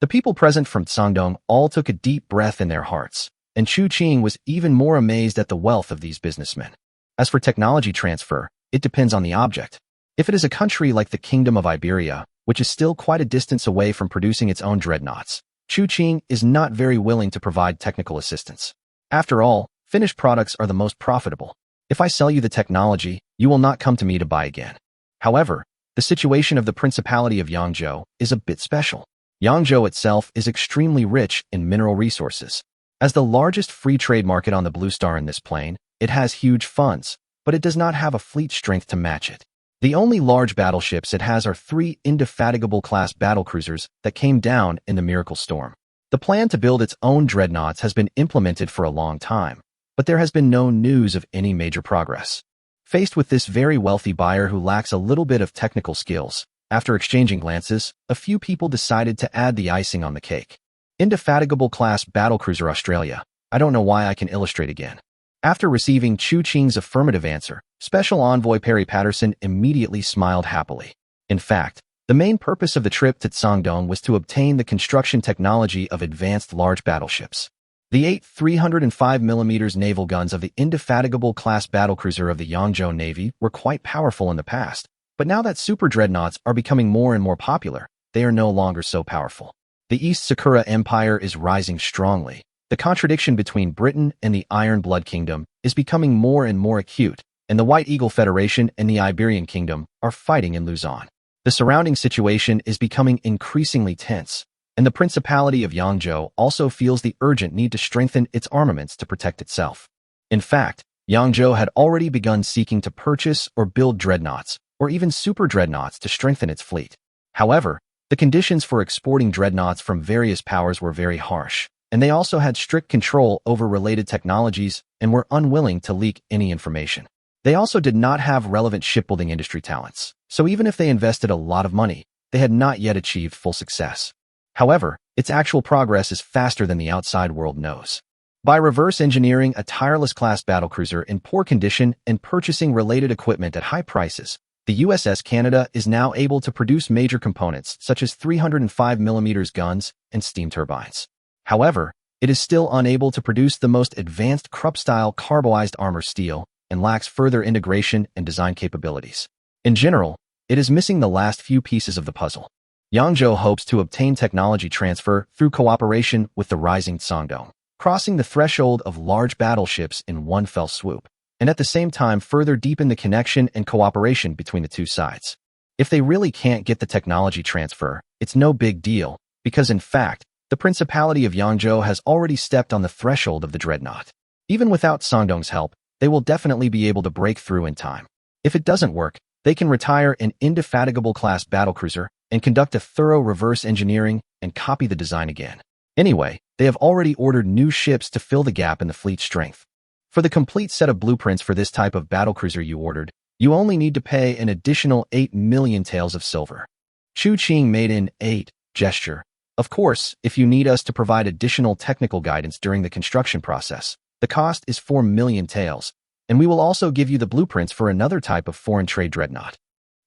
The people present from Sangdong all took a deep breath in their hearts, and Chu Qing was even more amazed at the wealth of these businessmen. As for technology transfer, it depends on the object. If it is a country like the Kingdom of Iberia, which is still quite a distance away from producing its own dreadnoughts, Chu Qing is not very willing to provide technical assistance. After all, finished products are the most profitable. If I sell you the technology, you will not come to me to buy again. However, the situation of the Principality of Yangzhou is a bit special. Yangzhou itself is extremely rich in mineral resources. As the largest free trade market on the Blue Star in this plane, it has huge funds, but it does not have a fleet strength to match it. The only large battleships it has are 3 Indefatigable-class battlecruisers that came down in the Miracle Storm. The plan to build its own dreadnoughts has been implemented for a long time, but there has been no news of any major progress. Faced with this very wealthy buyer who lacks a little bit of technical skills, after exchanging glances, a few people decided to add the icing on the cake. Indefatigable-class battlecruiser Australia. I don't know why I can illustrate again. After receiving Chu Qing's affirmative answer, Special Envoy Perry Patterson immediately smiled happily. In fact, the main purpose of the trip to Sangdong was to obtain the construction technology of advanced large battleships. The 8 305mm naval guns of the Indefatigable-class battlecruiser of the Yangzhou Navy were quite powerful in the past, but now that super dreadnoughts are becoming more and more popular, they are no longer so powerful. The East Sakura Empire is rising strongly. The contradiction between Britain and the Iron Blood Kingdom is becoming more and more acute, and the White Eagle Federation and the Iberian Kingdom are fighting in Luzon. The surrounding situation is becoming increasingly tense, and the Principality of Yangzhou also feels the urgent need to strengthen its armaments to protect itself. In fact, Yangzhou had already begun seeking to purchase or build dreadnoughts, or even super dreadnoughts to strengthen its fleet. However, the conditions for exporting dreadnoughts from various powers were very harsh, and they also had strict control over related technologies and were unwilling to leak any information. They also did not have relevant shipbuilding industry talents, so even if they invested a lot of money, they had not yet achieved full success. However, its actual progress is faster than the outside world knows. By reverse engineering a tireless-class battlecruiser in poor condition and purchasing related equipment at high prices, the USS Canada is now able to produce major components such as 305mm guns and steam turbines. However, it is still unable to produce the most advanced Krupp-style carboized armor steel and lacks further integration and design capabilities. In general, it is missing the last few pieces of the puzzle. Yangzhou hopes to obtain technology transfer through cooperation with the rising Sangdong, crossing the threshold of large battleships in one fell swoop, and at the same time further deepen the connection and cooperation between the two sides. If they really can't get the technology transfer, it's no big deal, because in fact, the Principality of Yangzhou has already stepped on the threshold of the dreadnought. Even without Sangdong's help, they will definitely be able to break through in time. If it doesn't work, they can retire an Indefatigable-class battlecruiser and conduct a thorough reverse engineering and copy the design again. Anyway, they have already ordered new ships to fill the gap in the fleet strength. For the complete set of blueprints for this type of battlecruiser you ordered, you only need to pay an additional 8 million taels of silver. Chu Qing made an 8 gesture, Of course, if you need us to provide additional technical guidance during the construction process, the cost is 4 million taels, and we will also give you the blueprints for another type of foreign trade dreadnought.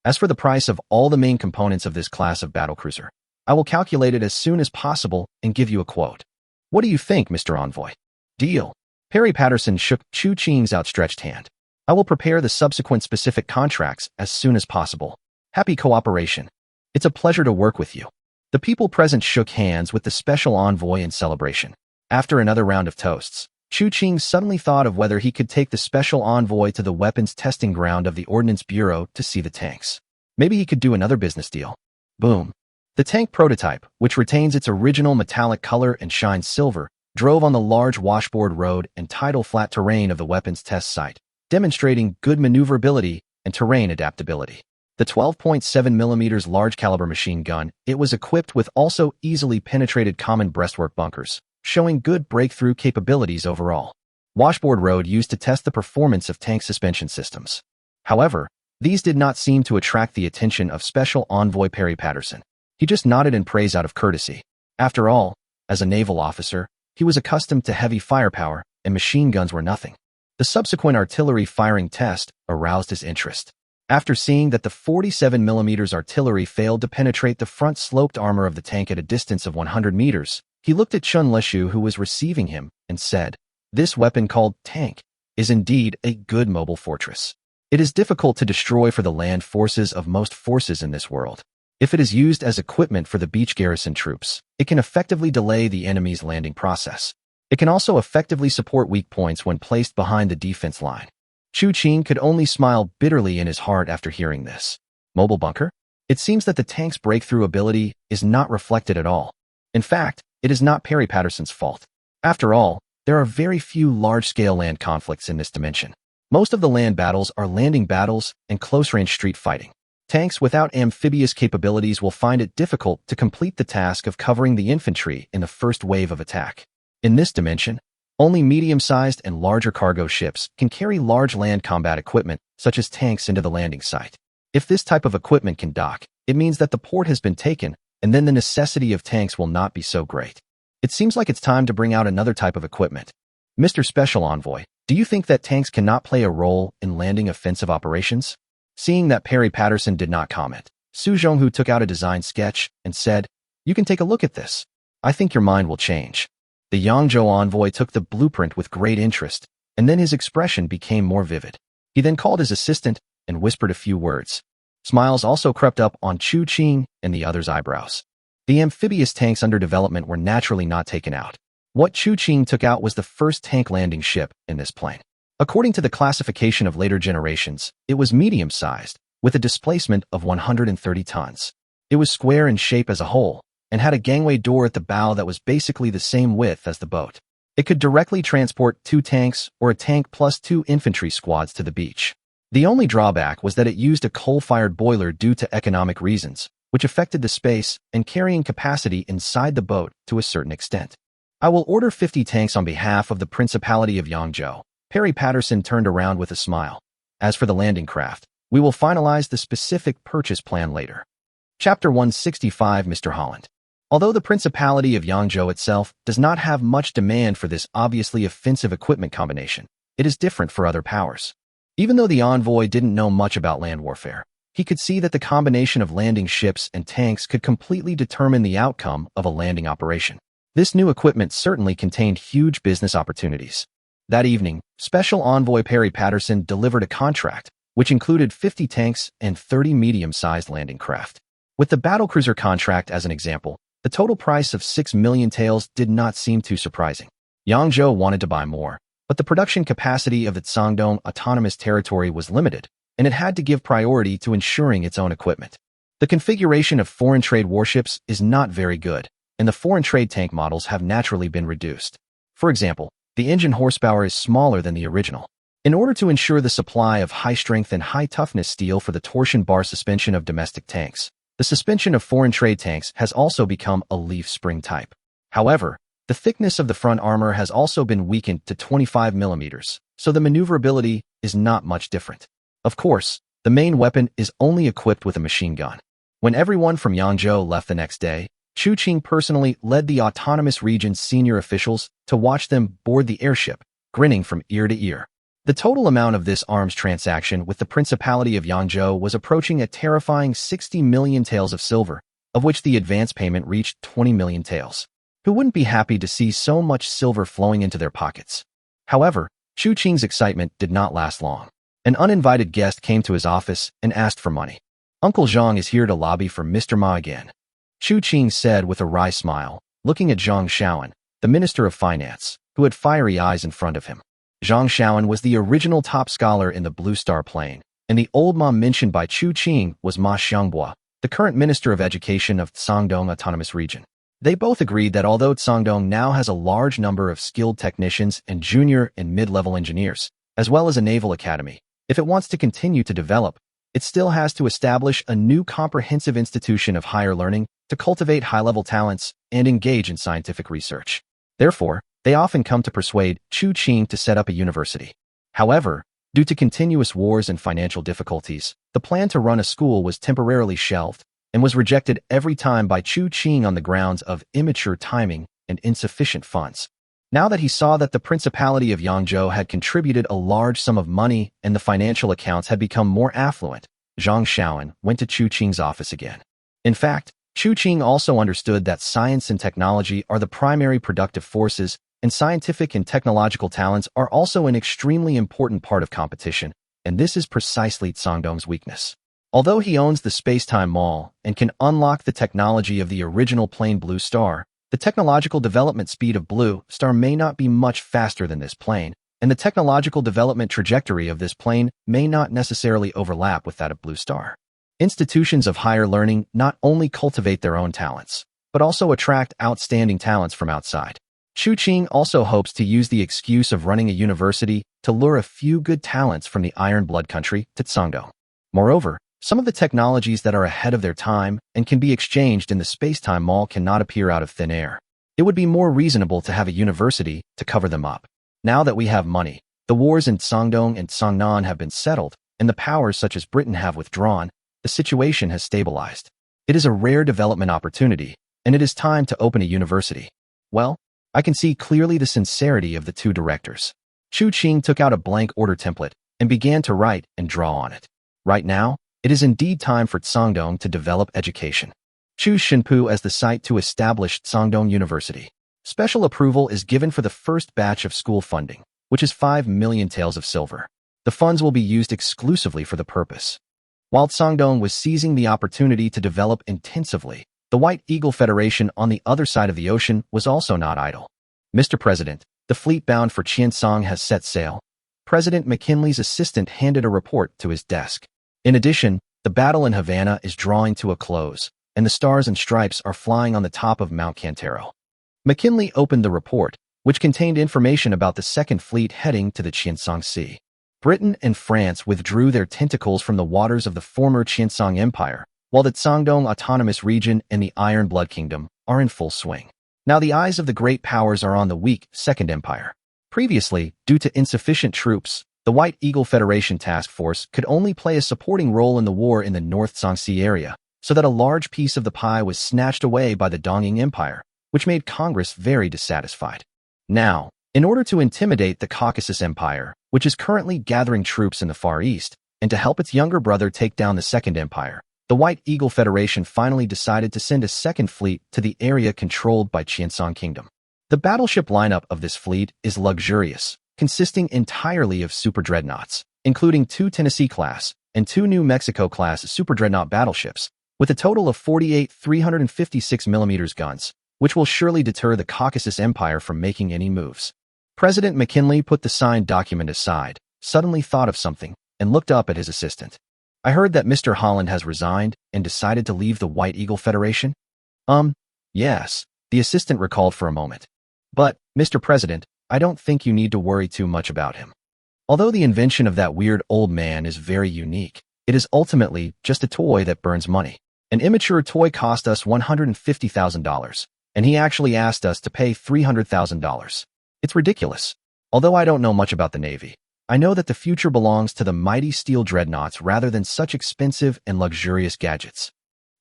As for the price of all the main components of this class of battlecruiser, I will calculate it as soon as possible and give you a quote. What do you think, Mr. Envoy? Deal. Perry Patterson shook Qiancang's outstretched hand. I will prepare the subsequent specific contracts as soon as possible. Happy cooperation. It's a pleasure to work with you. The people present shook hands with the special envoy in celebration. After another round of toasts, Qiancang suddenly thought of whether he could take the special envoy to the weapons testing ground of the Ordnance Bureau to see the tanks. Maybe he could do another business deal. Boom. The tank prototype, which retains its original metallic color and shines silver, drove on the large washboard road and tidal flat terrain of the weapons test site, demonstrating good maneuverability and terrain adaptability. The 12.7mm large-caliber machine gun, it was equipped with also easily penetrated common breastwork bunkers, showing good breakthrough capabilities overall. Washboard road used to test the performance of tank suspension systems. However, these did not seem to attract the attention of Special Envoy Perry Patterson. He just nodded in praise out of courtesy. After all, as a naval officer, he was accustomed to heavy firepower, and machine guns were nothing. The subsequent artillery firing test aroused his interest. After seeing that the 47mm artillery failed to penetrate the front sloped armor of the tank at a distance of 100 meters, he looked at Chun Leshu, who was receiving him, and said, "This weapon called tank is indeed a good mobile fortress. It is difficult to destroy for the land forces of most forces in this world. If it is used as equipment for the beach garrison troops, it can effectively delay the enemy's landing process. It can also effectively support weak points when placed behind the defense line." Qiancang could only smile bitterly in his heart after hearing this. Mobile bunker? It seems that the tank's breakthrough ability is not reflected at all. In fact, it is not Perry Patterson's fault. After all, there are very few large-scale land conflicts in this dimension. Most of the land battles are landing battles and close-range street fighting. Tanks without amphibious capabilities will find it difficult to complete the task of covering the infantry in the first wave of attack. In this dimension, only medium-sized and larger cargo ships can carry large land combat equipment, such as tanks, into the landing site. If this type of equipment can dock, it means that the port has been taken, and then the necessity of tanks will not be so great. It seems like it's time to bring out another type of equipment. Mr. Special Envoy, do you think that tanks cannot play a role in landing offensive operations? Seeing that Perry Patterson did not comment, Su Zhonghu took out a design sketch and said, "You can take a look at this. I think your mind will change." The Yangzhou envoy took the blueprint with great interest, and then his expression became more vivid. He then called his assistant and whispered a few words. Smiles also crept up on Qiancang and the other's eyebrows. The amphibious tanks under development were naturally not taken out. What Qiancang took out was the first tank landing ship in this plane. According to the classification of later generations, it was medium-sized, with a displacement of 130 tons. It was square in shape as a whole, and had a gangway door at the bow that was basically the same width as the boat. It could directly transport 2 tanks or a tank plus 2 infantry squads to the beach. The only drawback was that it used a coal-fired boiler due to economic reasons, which affected the space and carrying capacity inside the boat to a certain extent. "I will order 50 tanks on behalf of the Principality of Yangzhou." Perry Patterson turned around with a smile. "As for the landing craft, we will finalize the specific purchase plan later." Chapter 165, Mr. Holland. Although the Principality of Yangzhou itself does not have much demand for this obviously offensive equipment combination, it is different for other powers. Even though the envoy didn't know much about land warfare, he could see that the combination of landing ships and tanks could completely determine the outcome of a landing operation. This new equipment certainly contained huge business opportunities. That evening, Special Envoy Perry Patterson delivered a contract, which included 50 tanks and 30 medium-sized landing craft. With the battlecruiser contract as an example, the total price of 6 million taels did not seem too surprising. Yangzhou wanted to buy more, but the production capacity of the Sangdong Autonomous Territory was limited, and it had to give priority to ensuring its own equipment. The configuration of foreign trade warships is not very good, and the foreign trade tank models have naturally been reduced. For example, the engine horsepower is smaller than the original. In order to ensure the supply of high-strength and high-toughness steel for the torsion bar suspension of domestic tanks, the suspension of foreign trade tanks has also become a leaf spring type. However, the thickness of the front armor has also been weakened to 25 millimeters, so the maneuverability is not much different. Of course, the main weapon is only equipped with a machine gun. When everyone from Yangzhou left the next day, Qiancang personally led the autonomous region's senior officials to watch them board the airship, grinning from ear to ear. The total amount of this arms transaction with the Principality of Yangzhou was approaching a terrifying 60 million taels of silver, of which the advance payment reached 20 million taels. Who wouldn't be happy to see so much silver flowing into their pockets? However, Qiancang's excitement did not last long. An uninvited guest came to his office and asked for money. Uncle Zhang is here to lobby for Mr. Ma again, Qiancang said with a wry smile, looking at Zhang Shaoan, the Minister of Finance, who had fiery eyes in front of him. Zhang Shaoan was the original top scholar in the Blue Star Plane, and the old ma mentioned by Qiancang was Ma Xiangbua, the current Minister of Education of Cangdong Autonomous Region. They both agreed that although Cangdong now has a large number of skilled technicians and junior and mid-level engineers, as well as a naval academy, if it wants to continue to develop, it still has to establish a new comprehensive institution of higher learning to cultivate high-level talents and engage in scientific research. Therefore, they often come to persuade Qiancang to set up a university. However, due to continuous wars and financial difficulties, the plan to run a school was temporarily shelved and was rejected every time by Qiancang on the grounds of immature timing and insufficient funds. Now that he saw that the Principality of Yangzhou had contributed a large sum of money and the financial accounts had become more affluent, Zhang Shaoan went to Qiancang's office again. In fact, Qiancang also understood that science and technology are the primary productive forces, and scientific and technological talents are also an extremely important part of competition, and this is precisely Cangdong's weakness. Although he owns the Spacetime Mall and can unlock the technology of the original plane Blue Star, the technological development speed of Blue Star may not be much faster than this plane, and the technological development trajectory of this plane may not necessarily overlap with that of Blue Star. Institutions of higher learning not only cultivate their own talents, but also attract outstanding talents from outside. Qiancang also hopes to use the excuse of running a university to lure a few good talents from the Iron Blood country to Cangdong. Moreover, some of the technologies that are ahead of their time and can be exchanged in the Spacetime Mall cannot appear out of thin air. It would be more reasonable to have a university to cover them up. Now that we have money, the wars in Cangdong and Cangnan have been settled, and the powers such as Britain have withdrawn, the situation has stabilized. It is a rare development opportunity, and it is time to open a university. Well, I can see clearly the sincerity of the two directors. Qiancang took out a blank order template and began to write and draw on it. Right now, it is indeed time for Cangdong to develop education. Choose Shinpu as the site to establish Cangdong University. Special approval is given for the first batch of school funding, which is 5 million taels of silver. The funds will be used exclusively for the purpose. While Cangdong was seizing the opportunity to develop intensively, the White Eagle Federation on the other side of the ocean was also not idle. Mr. President, the fleet bound for Qiancang has set sail. President McKinley's assistant handed a report to his desk. In addition, the battle in Havana is drawing to a close, and the stars and stripes are flying on the top of Mount Cantero. McKinley opened the report, which contained information about the Second Fleet heading to the Qiancang Sea. Britain and France withdrew their tentacles from the waters of the former Qiancang Empire, while the Cangdong Autonomous Region and the Iron Blood Kingdom are in full swing. Now the eyes of the great powers are on the weak Second Empire. Previously, due to insufficient troops, the White Eagle Federation Task Force could only play a supporting role in the war in the North Zhangxi area, so that a large piece of the pie was snatched away by the Dongying Empire, which made Congress very dissatisfied. Now, in order to intimidate the Caucasus Empire, which is currently gathering troops in the Far East, and to help its younger brother take down the Second Empire, the White Eagle Federation finally decided to send a second fleet to the area controlled by Qiancang Kingdom. The battleship lineup of this fleet is luxurious, consisting entirely of super dreadnoughts, including 2 Tennessee-class and 2 New Mexico-class super dreadnought battleships, with a total of 48 356mm guns, which will surely deter the Caucasus Empire from making any moves. President McKinley put the signed document aside, suddenly thought of something, and looked up at his assistant. I heard that Mr. Holland has resigned and decided to leave the White Eagle Federation? Yes, the assistant recalled for a moment. But, Mr. President, I don't think you need to worry too much about him. Although the invention of that weird old man is very unique, it is ultimately just a toy that burns money. An immature toy cost us $150,000, and he actually asked us to pay $300,000. It's ridiculous. Although I don't know much about the Navy, I know that the future belongs to the mighty steel dreadnoughts rather than such expensive and luxurious gadgets.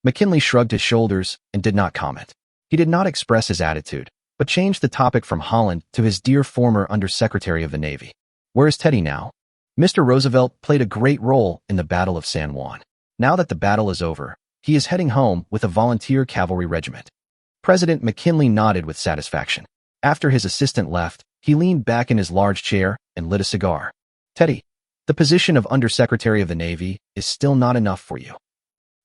McKinley shrugged his shoulders and did not comment. He did not express his attitude, but changed the topic from Holland to his dear former Undersecretary of the Navy. Where is Teddy now? Mr. Roosevelt played a great role in the Battle of San Juan. Now that the battle is over, he is heading home with a volunteer cavalry regiment. President McKinley nodded with satisfaction. After his assistant left, he leaned back in his large chair and lit a cigar. Teddy, the position of Undersecretary of the Navy is still not enough for you.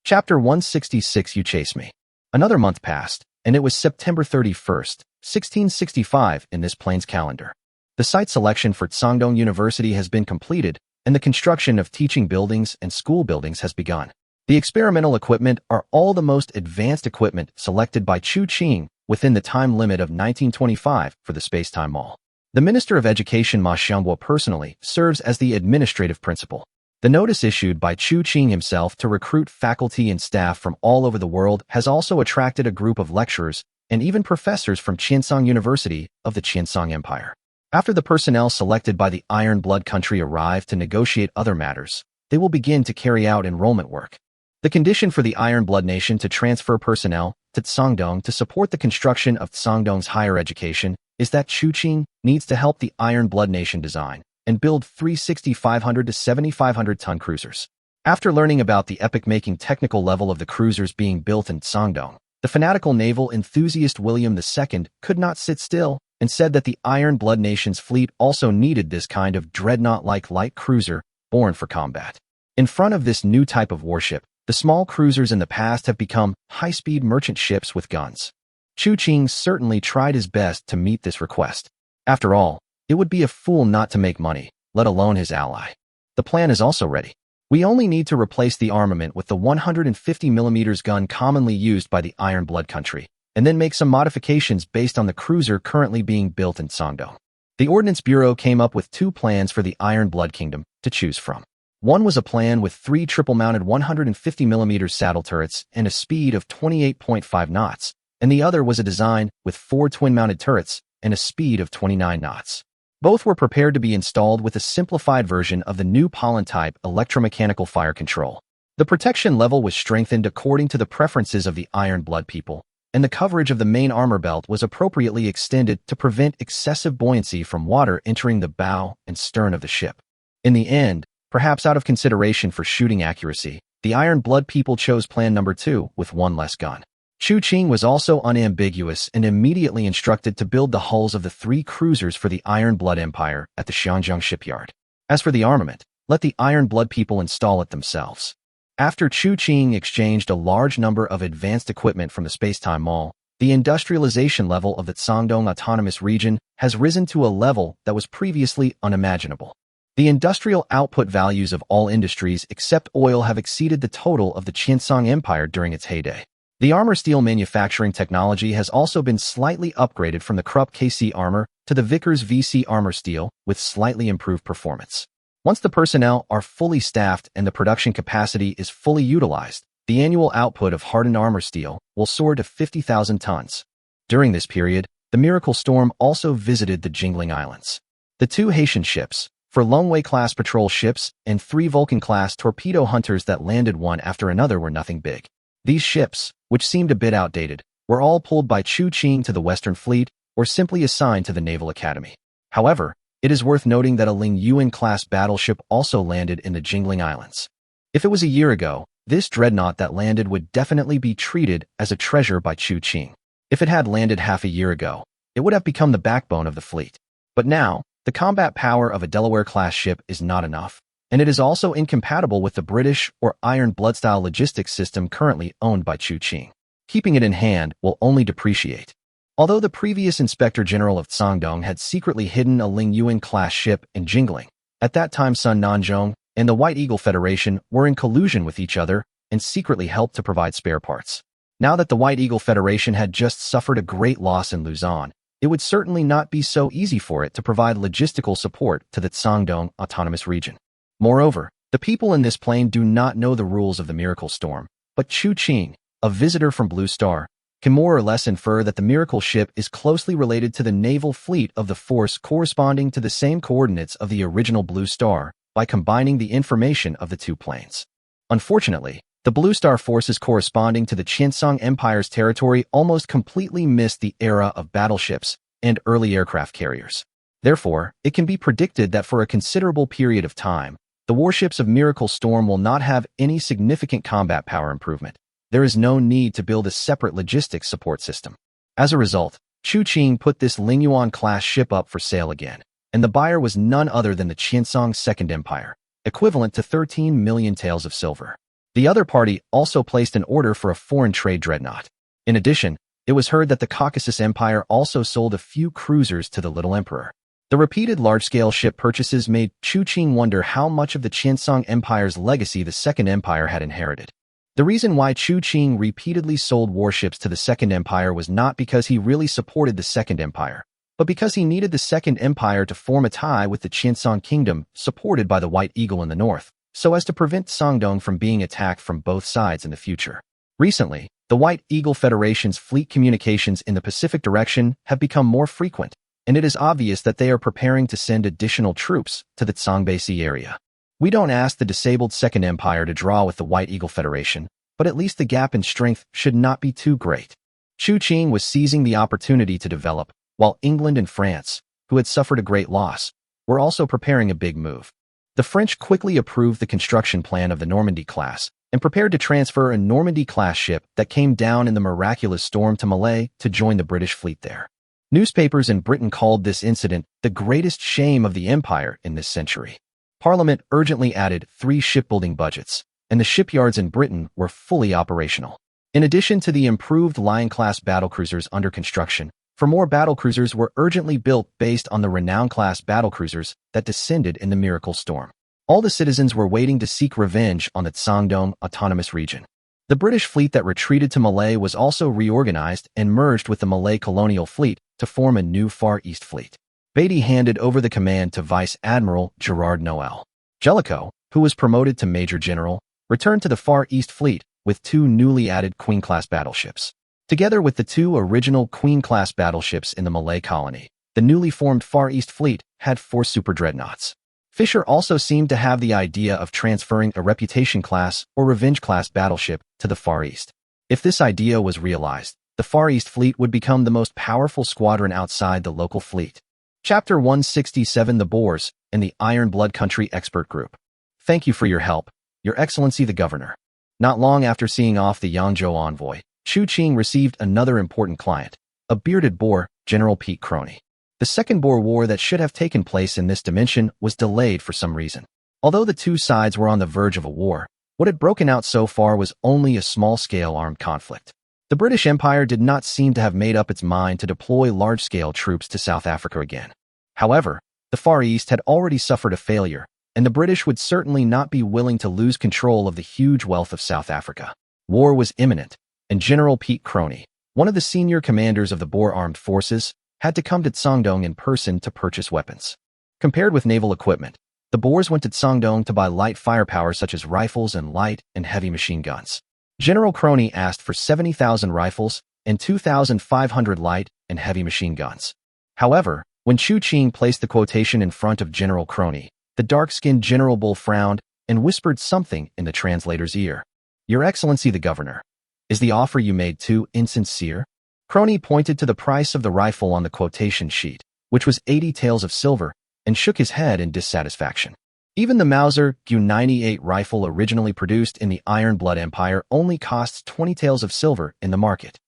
Chapter 166. You Chase Me. Another month passed, and it was September 31st, 1665 in this plane's calendar. The site selection for Qiancang University has been completed, and the construction of teaching buildings and school buildings has begun. The experimental equipment are all the most advanced equipment selected by Qiancang within the time limit of 1925 for the Spacetime Mall. The Minister of Education Ma Xianghua personally serves as the administrative principal. The notice issued by Qiancang himself to recruit faculty and staff from all over the world has also attracted a group of lecturers and even professors from Qiancang University of the Qiancang Empire. After the personnel selected by the Iron Blood country arrive to negotiate other matters, they will begin to carry out enrollment work. The condition for the Iron Blood nation to transfer personnel to Qiancang to support the construction of Qiancang's higher education is that Qiancang needs to help the Iron Blood nation design and build 3 6,500 to 7,500-ton cruisers. After learning about the epic-making technical level of the cruisers being built in Qiancang, the fanatical naval enthusiast William II could not sit still and said that the Iron Blood nation's fleet also needed this kind of dreadnought-like light cruiser born for combat. In front of this new type of warship, the small cruisers in the past have become high-speed merchant ships with guns. Qiancang certainly tried his best to meet this request. After all, it would be a fool not to make money, let alone his ally. The plan is also ready. We only need to replace the armament with the 150mm gun commonly used by the Iron Blood country, and then make some modifications based on the cruiser currently being built in Qiancang. The Ordnance Bureau came up with 2 plans for the Iron Blood Kingdom to choose from. One was a plan with 3 triple-mounted 150mm saddle turrets and a speed of 28.5 knots, and the other was a design with 4 twin-mounted turrets and a speed of 29 knots. Both were prepared to be installed with a simplified version of the new Pollen-type electromechanical fire control. The protection level was strengthened according to the preferences of the Iron Blood people, and the coverage of the main armor belt was appropriately extended to prevent excessive buoyancy from water entering the bow and stern of the ship. In the end, perhaps out of consideration for shooting accuracy, the Iron Blood people chose plan number 2 with 1 less gun. Qiancang was also unambiguous and immediately instructed to build the hulls of the 3 cruisers for the Iron Blood Empire at the Qiancang shipyard. As for the armament, let the Iron Blood people install it themselves. After Qiancang exchanged a large number of advanced equipment from the Spacetime Mall, the industrialization level of the Qiancang Autonomous Region has risen to a level that was previously unimaginable. The industrial output values of all industries except oil have exceeded the total of the Qiancang Empire during its heyday. The armor steel manufacturing technology has also been slightly upgraded from the Krupp KC armor to the Vickers VC armor steel with slightly improved performance. Once the personnel are fully staffed and the production capacity is fully utilized, the annual output of hardened armor steel will soar to 50,000 tons. During this period, the Miracle Storm also visited the Qiancang Islands. The 2 Haitian ships, for Longway-class patrol ships, and 3 Vulcan-class torpedo hunters that landed one after another were nothing big. These ships, which seemed a bit outdated, were all pulled by Qiancang to the Western Fleet or simply assigned to the Naval Academy. However, it is worth noting that a Ling Yuan-class battleship also landed in the Qiancang Islands. If it was a year ago, this dreadnought that landed would definitely be treated as a treasure by Qiancang. If it had landed half a year ago, it would have become the backbone of the fleet. But now, the combat power of a Delaware-class ship is not enough, and it is also incompatible with the British or Iron Blood-style logistics system currently owned by Qiancang. Keeping it in hand will only depreciate. Although the previous Inspector General of Qiancang had secretly hidden a Ling Yuan-class ship in Jingling, at that time Sun Nanzhong and the White Eagle Federation were in collusion with each other and secretly helped to provide spare parts. Now that the White Eagle Federation had just suffered a great loss in Luzon, it would certainly not be so easy for it to provide logistical support to the Qiancang Autonomous Region. Moreover, the people in this plane do not know the rules of the Miracle Storm, but Qiancang, a visitor from Blue Star, can more or less infer that the Miracle ship is closely related to the naval fleet of the force corresponding to the same coordinates of the original Blue Star by combining the information of the 2 planes. Unfortunately, The Blue Star forces corresponding to the Qiancang Empire's territory almost completely missed the era of battleships and early aircraft carriers. Therefore, it can be predicted that for a considerable period of time, the warships of Miracle Storm will not have any significant combat power improvement. There is no need to build a separate logistics support system. As a result, Qiancang put this Lingyuan-class ship up for sale again, and the buyer was none other than the Qiancang Second Empire, equivalent to 13 million taels of silver. The other party also placed an order for a foreign trade dreadnought. In addition, it was heard that the Caucasus Empire also sold a few cruisers to the Little Emperor. The repeated large-scale ship purchases made Qiancang wonder how much of the Qiancang Empire's legacy the Second Empire had inherited. The reason why Qiancang repeatedly sold warships to the Second Empire was not because he really supported the Second Empire, but because he needed the Second Empire to form a tie with the Qiancang Kingdom, supported by the White Eagle in the north, so as to prevent Sangdong from being attacked from both sides in the future. Recently, the White Eagle Federation's fleet communications in the Pacific direction have become more frequent, and it is obvious that they are preparing to send additional troops to the Tsangbai Sea area. We don't ask the disabled Second Empire to draw with the White Eagle Federation, but at least the gap in strength should not be too great. Qiancang was seizing the opportunity to develop, while England and France, who had suffered a great loss, were also preparing a big move. The French quickly approved the construction plan of the Normandy class and prepared to transfer a Normandy-class ship that came down in the miraculous storm to Malay to join the British fleet there. Newspapers in Britain called this incident the greatest shame of the empire in this century. Parliament urgently added 3 shipbuilding budgets, and the shipyards in Britain were fully operational. In addition to the improved Lion-class battlecruisers under construction, 4 more battlecruisers were urgently built based on the Renown-class battlecruisers that descended in the Miracle Storm. All the citizens were waiting to seek revenge on the Sangdong Autonomous Region. The British fleet that retreated to Malay was also reorganized and merged with the Malay colonial fleet to form a new Far East fleet. Beatty handed over the command to Vice Admiral Gerard Noel. Jellicoe, who was promoted to Major General, returned to the Far East Fleet with 2 newly added Queen-class battleships. Together with the 2 original Queen-class battleships in the Malay colony, the newly formed Far East Fleet had 4 super dreadnoughts. Fisher also seemed to have the idea of transferring a Reputation-class or Revenge-class battleship to the Far East. If this idea was realized, the Far East Fleet would become the most powerful squadron outside the local fleet. Chapter 167: The Boers and the Iron Blood Country Expert Group. Thank you for your help, Your Excellency the Governor. Not long after seeing off the Yangzhou envoy, Qiancang received another important client, a bearded Boer, General Pete Crony. The Second Boer War that should have taken place in this dimension was delayed for some reason. Although the 2 sides were on the verge of a war, what had broken out so far was only a small-scale armed conflict. The British Empire did not seem to have made up its mind to deploy large-scale troops to South Africa again. However, the Far East had already suffered a failure, and the British would certainly not be willing to lose control of the huge wealth of South Africa. War was imminent, and General Pete Crony, one of the senior commanders of the Boer armed forces, had to come to Sangdong in person to purchase weapons. Compared with naval equipment, the Boers went to Sangdong to buy light firepower such as rifles and light and heavy machine guns. General Crony asked for 70,000 rifles and 2,500 light and heavy machine guns. However, when Qiancang placed the quotation in front of General Crony, the dark-skinned General Bull frowned and whispered something in the translator's ear. Your Excellency the Governor, is the offer you made too insincere? Crony pointed to the price of the rifle on the quotation sheet, which was 80 taels of silver, and shook his head in dissatisfaction. Even the Mauser Q-98 rifle originally produced in the Iron Blood Empire only costs 20 taels of silver in the market.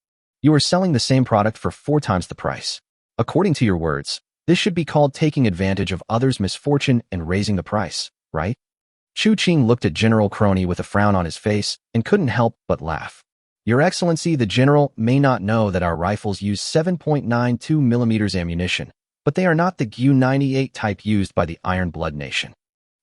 You are selling the same product for 4 times the price. According to your words, this should be called taking advantage of others' misfortune and raising the price, right? Qiancang looked at General Crony with a frown on his face and couldn't help but laugh. Your Excellency, the General may not know that our rifles use 7.92 mm ammunition, but they are not the Q-98 type used by the Iron Blood Nation.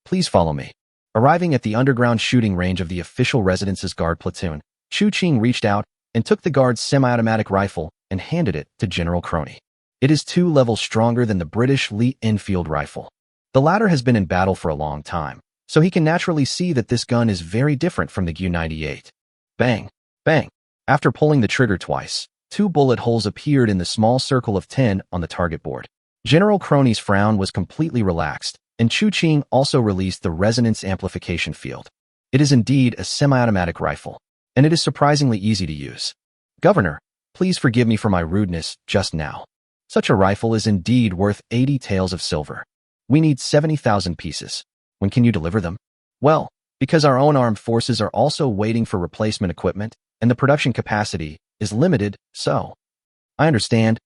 Please follow me. Arriving at the underground shooting range of the official residence's guard platoon, Qiancang reached out and took the guard's semi-automatic rifle and handed it to General Crony. It is 2 levels stronger than the British Lee Enfield rifle. The latter has been in battle for a long time, so he can naturally see that this gun is very different from the Q-98. Bang! Bang! After pulling the trigger twice, 2 bullet holes appeared in the small circle of 10 on the target board. General Crony's frown was completely relaxed, and Qiancang also released the resonance amplification field. It is indeed a semi-automatic rifle, and it is surprisingly easy to use. Governor, please forgive me for my rudeness just now. Such a rifle is indeed worth 80 taels of silver. We need 70,000 pieces. When can you deliver them? Well, because our own armed forces are also waiting for replacement equipment, and the production capacity is limited, so. I understand.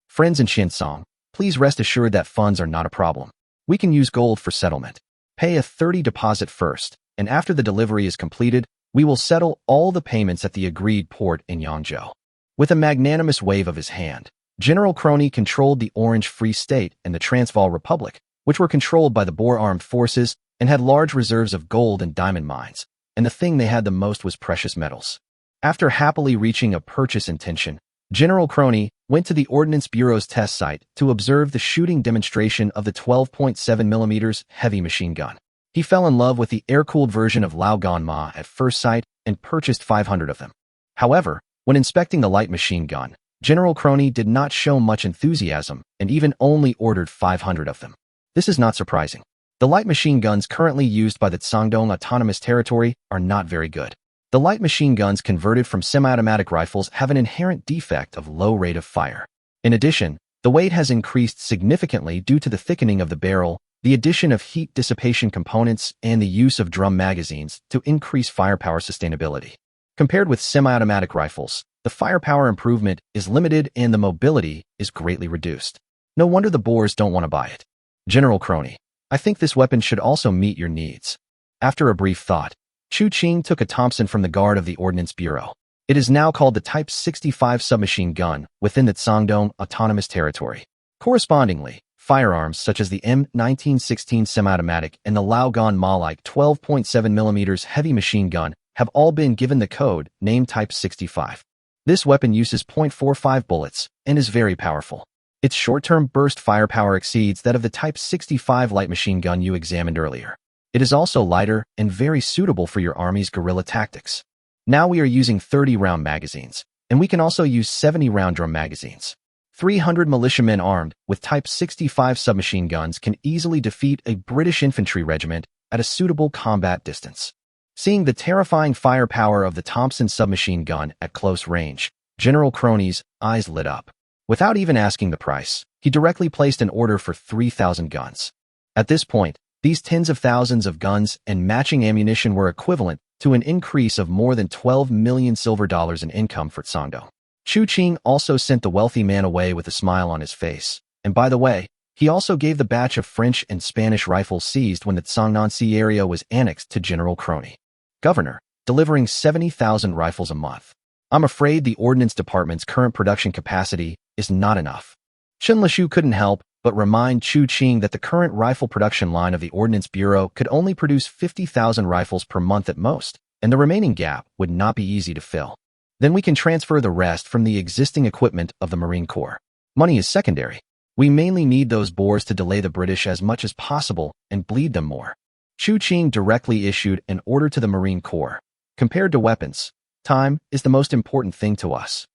Friends in Qiancang, please rest assured that funds are not a problem. We can use gold for settlement. Pay a 30 deposit first, and after the delivery is completed, we will settle all the payments at the agreed port in Yangzhou. With a magnanimous wave of his hand, General Crony controlled the Orange Free State and the Transvaal Republic, which were controlled by the Boer armed forces and had large reserves of gold and diamond mines, and the thing they had the most was precious metals. After happily reaching a purchase intention, General Crony went to the Ordnance Bureau's test site to observe the shooting demonstration of the 12.7mm heavy machine gun. He fell in love with the air-cooled version of Lao Gan Ma at first sight and purchased 500 of them. However, when inspecting the light machine gun, General Crony did not show much enthusiasm and even only ordered 500 of them. This is not surprising. The light machine guns currently used by the Shandong Autonomous Territory are not very good. The light machine guns converted from semi-automatic rifles have an inherent defect of low rate of fire. In addition, the weight has increased significantly due to the thickening of the barrel, the addition of heat dissipation components, and the use of drum magazines to increase firepower sustainability. Compared with semi-automatic rifles, the firepower improvement is limited and the mobility is greatly reduced. No wonder the Boers don't want to buy it. General Crony, I think this weapon should also meet your needs. After a brief thought, Chu Qing took a Thompson from the guard of the Ordnance Bureau. It is now called the Type 65 submachine gun within the Shandong Autonomous Territory. Correspondingly, firearms such as the M1916 semi-automatic and the Lao Gan Ma like 12.7mm heavy machine gun have all been given the code named Type 65. This weapon uses .45 bullets and is very powerful. Its short-term burst firepower exceeds that of the Type 65 light machine gun you examined earlier. It is also lighter and very suitable for your army's guerrilla tactics. Now we are using 30-round magazines, and we can also use 70-round drum magazines. 300 militiamen armed with Type 65 submachine guns can easily defeat a British infantry regiment at a suitable combat distance. Seeing the terrifying firepower of the Thompson submachine gun at close range, General Crony's eyes lit up. Without even asking the price, he directly placed an order for 3,000 guns. At this point, these tens of thousands of guns and matching ammunition were equivalent to an increase of more than 12 million silver dollars in income for Shandong. Chu Qing also sent the wealthy man away with a smile on his face, and by the way, he also gave the batch of French and Spanish rifles seized when the Tsangnan area was annexed to General Crony. Governor, delivering 70,000 rifles a month. I'm afraid the Ordnance Department's current production capacity is not enough. Chen Lishu couldn't help but remind Chu Qing that the current rifle production line of the Ordnance Bureau could only produce 50,000 rifles per month at most, and the remaining gap would not be easy to fill. Then we can transfer the rest from the existing equipment of the Marine Corps. Money is secondary. We mainly need those Boers to delay the British as much as possible and bleed them more. Chu Qing directly issued an order to the Marine Corps. Compared to weapons, time is the most important thing to us.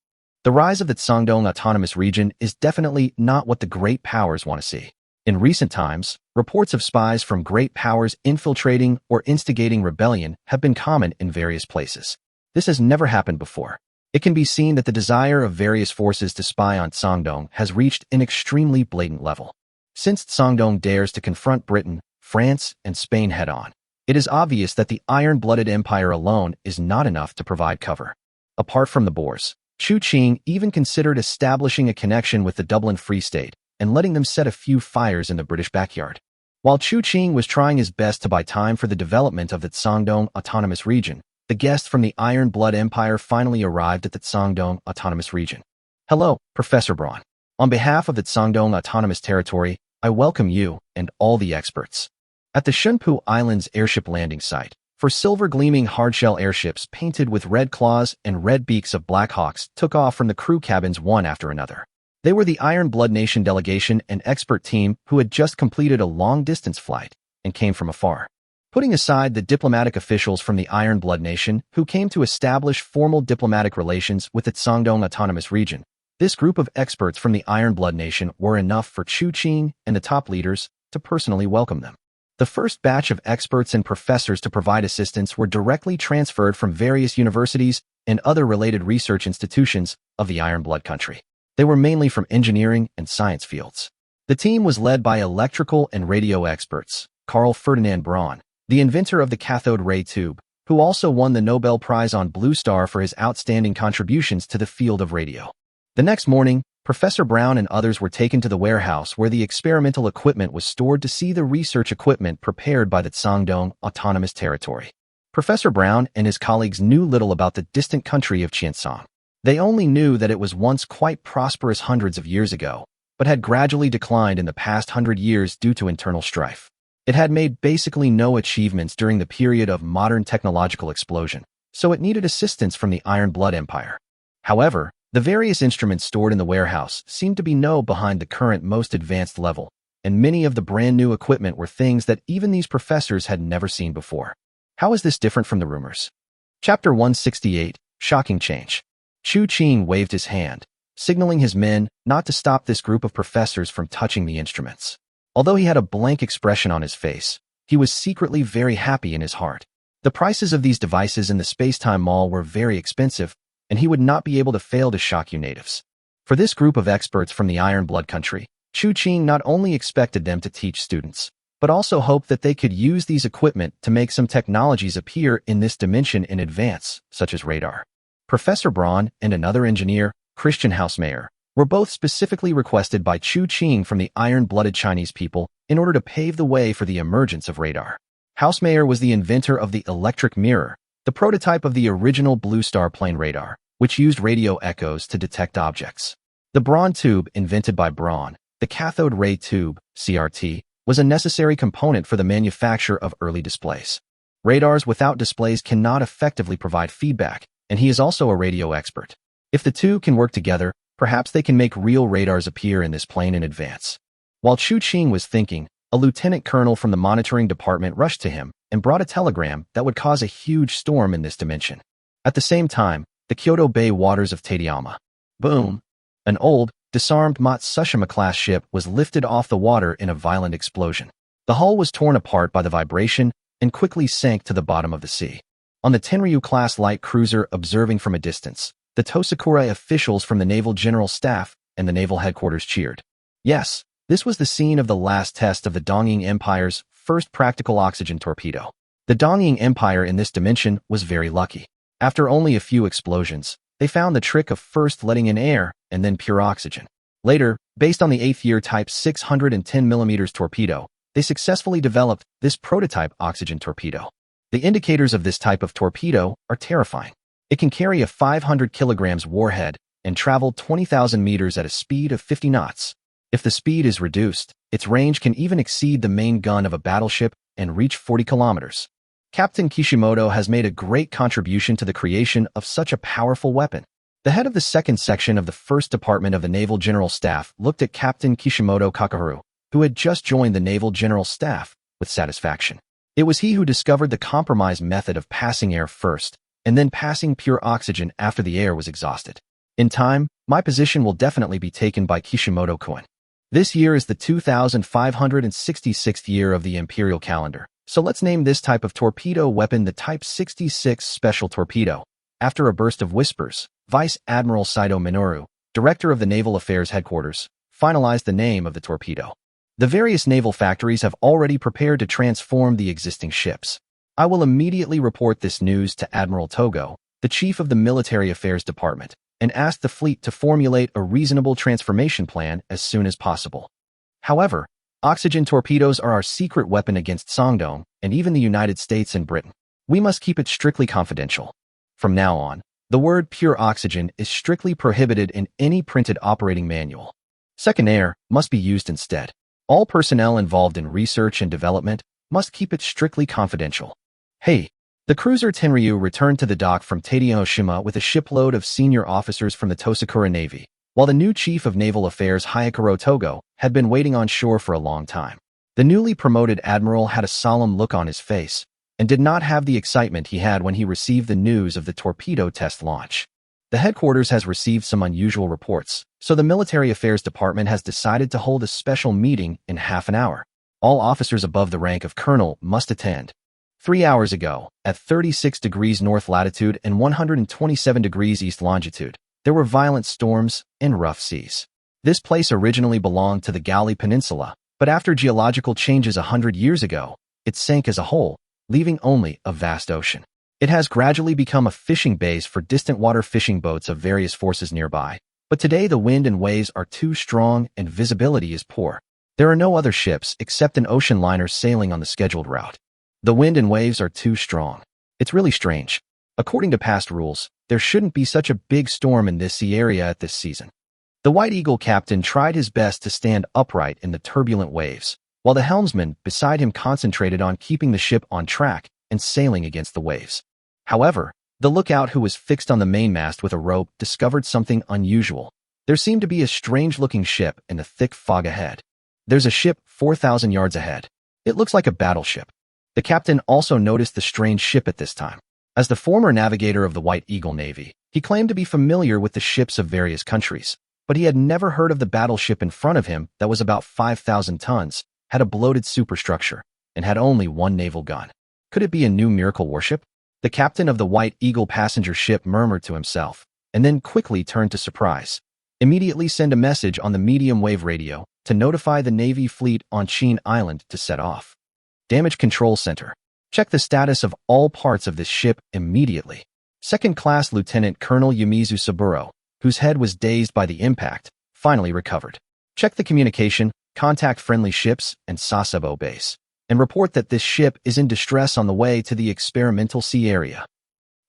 The rise of the Shandong Autonomous Region is definitely not what the great powers want to see. In recent times, reports of spies from great powers infiltrating or instigating rebellion have been common in various places. This has never happened before. It can be seen that the desire of various forces to spy on Shandong has reached an extremely blatant level. Since Shandong dares to confront Britain, France, and Spain head-on, it is obvious that the iron-blooded empire alone is not enough to provide cover. Apart from the Boers, Chu Qing even considered establishing a connection with the Dublin Free State and letting them set a few fires in the British backyard. While Chu Qing was trying his best to buy time for the development of the Shandong Autonomous Region, the guest from the Iron Blood Empire finally arrived at the Shandong Autonomous Region. Hello, Professor Braun. On behalf of the Shandong Autonomous Territory, I welcome you and all the experts. At the Shunpu Islands airship landing site, for silver-gleaming hardshell airships painted with red claws and red beaks of Black Hawks took off from the crew cabins one after another. They were the Iron Blood Nation delegation and expert team who had just completed a long-distance flight and came from afar. Putting aside the diplomatic officials from the Iron Blood Nation who came to establish formal diplomatic relations with the Shandong Autonomous Region, this group of experts from the Iron Blood Nation were enough for Chu Qing and the top leaders to personally welcome them. The first batch of experts and professors to provide assistance were directly transferred from various universities and other related research institutions of the Iron Blood country. They were mainly from engineering and science fields. The team was led by electrical and radio experts, Carl Ferdinand Braun, the inventor of the cathode ray tube, who also won the Nobel Prize on Blue Star for his outstanding contributions to the field of radio. The next morning, Professor Brown and others were taken to the warehouse where the experimental equipment was stored to see the research equipment prepared by the Sangdong Autonomous Territory. Professor Brown and his colleagues knew little about the distant country of Qiancang. They only knew that it was once quite prosperous hundreds of years ago, but had gradually declined in the past 100 years due to internal strife. It had made basically no achievements during the period of modern technological explosion, so it needed assistance from the Iron Blood Empire. However, the various instruments stored in the warehouse seemed to be behind the current most advanced level, and many of the brand new equipment were things that even these professors had never seen before. How is this different from the rumors? Chapter 168, Shocking Change. Chu Qing waved his hand, signaling his men not to stop this group of professors from touching the instruments. Although he had a blank expression on his face, he was secretly very happy in his heart. The prices of these devices in the Spacetime Mall were very expensive, and he would not be able to fail to shock you natives. For this group of experts from the Iron Blood country, Chu Qing not only expected them to teach students, but also hoped that they could use these equipment to make some technologies appear in this dimension in advance, such as radar. Professor Braun and another engineer, Christian Hausmayer, were both specifically requested by Chu Qing from the iron-blooded Chinese people in order to pave the way for the emergence of radar. Hausmayer was the inventor of the electric mirror, the prototype of the original Blue Star plane radar, which used radio echoes to detect objects. The Braun tube, invented by Braun, the cathode ray tube, CRT, was a necessary component for the manufacture of early displays. Radars without displays cannot effectively provide feedback, and he is also a radio expert. If the two can work together, perhaps they can make real radars appear in this plane in advance. While Chu Qing was thinking, a lieutenant colonel from the monitoring department rushed to him and brought a telegram that would cause a huge storm in this dimension. At the same time, the Kyoto Bay waters of Tateyama. Boom! An old, disarmed Matsushima-class ship was lifted off the water in a violent explosion. The hull was torn apart by the vibration and quickly sank to the bottom of the sea. On the Tenryu-class light cruiser observing from a distance, the Tosakura officials from the Naval General Staff and the Naval Headquarters cheered. Yes, this was the scene of the last test of the Dongying Empire's first practical oxygen torpedo. The Dongying Empire in this dimension was very lucky. After only a few explosions, they found the trick of first letting in air and then pure oxygen. Later, based on the 8th year Type 610mm torpedo, they successfully developed this prototype oxygen torpedo. The indicators of this type of torpedo are terrifying. It can carry a 500 kilograms warhead and travel 20,000 meters at a speed of 50 knots. If the speed is reduced, its range can even exceed the main gun of a battleship and reach 40 kilometers. Captain Kishimoto has made a great contribution to the creation of such a powerful weapon. The head of the second section of the first department of the Naval General Staff looked at Captain Kishimoto Kakaharu, who had just joined the Naval General Staff, with satisfaction. It was he who discovered the compromise method of passing air first, and then passing pure oxygen after the air was exhausted. In time, my position will definitely be taken by Kishimoto-kun. This year is the 2566th year of the imperial calendar, so let's name this type of torpedo weapon the Type 66 Special Torpedo. After a burst of whispers, Vice Admiral Saito Minoru, director of the Naval Affairs Headquarters, finalized the name of the torpedo. The various naval factories have already prepared to transform the existing ships. I will immediately report this news to Admiral Togo, the chief of the Military Affairs Department, and ask the fleet to formulate a reasonable transformation plan as soon as possible. However, oxygen torpedoes are our secret weapon against Sangdong and even the United States and Britain. We must keep it strictly confidential. From now on, the word pure oxygen is strictly prohibited in any printed operating manual. Second air must be used instead. All personnel involved in research and development must keep it strictly confidential. Hey! The cruiser Tenryu returned to the dock from Tateyama with a shipload of senior officers from the Tosakura Navy, while the new chief of naval affairs Hyakuro Togo had been waiting on shore for a long time. The newly promoted admiral had a solemn look on his face and did not have the excitement he had when he received the news of the torpedo test launch. The headquarters has received some unusual reports, so the Military Affairs Department has decided to hold a special meeting in half an hour. All officers above the rank of colonel must attend. 3 hours ago, at 36 degrees north latitude and 127 degrees east longitude, there were violent storms and rough seas. This place originally belonged to the Galley Peninsula, but after geological changes 100 years ago, it sank as a whole, leaving only a vast ocean. It has gradually become a fishing base for distant water fishing boats of various forces nearby, but today the wind and waves are too strong and visibility is poor. There are no other ships except an ocean liner sailing on the scheduled route. The wind and waves are too strong. It's really strange. According to past rules, there shouldn't be such a big storm in this sea area at this season. The White Eagle captain tried his best to stand upright in the turbulent waves, while the helmsman beside him concentrated on keeping the ship on track and sailing against the waves. However, the lookout who was fixed on the mainmast with a rope discovered something unusual. There seemed to be a strange-looking ship in the thick fog ahead. There's a ship 4,000 yards ahead. It looks like a battleship. The captain also noticed the strange ship at this time. As the former navigator of the White Eagle Navy, he claimed to be familiar with the ships of various countries, but he had never heard of the battleship in front of him that was about 5,000 tons, had a bloated superstructure, and had only one naval gun. Could it be a new miracle warship? The captain of the White Eagle passenger ship murmured to himself, and then quickly turned to surprise. Immediately send a message on the medium-wave radio to notify the Navy fleet on Qiancang Island to set off. Damage Control Center. Check the status of all parts of this ship immediately. Second-class Lieutenant Colonel Yumizu Saburo, whose head was dazed by the impact, finally recovered. Check the communication, contact friendly ships and Sasebo base, and report that this ship is in distress on the way to the experimental sea area.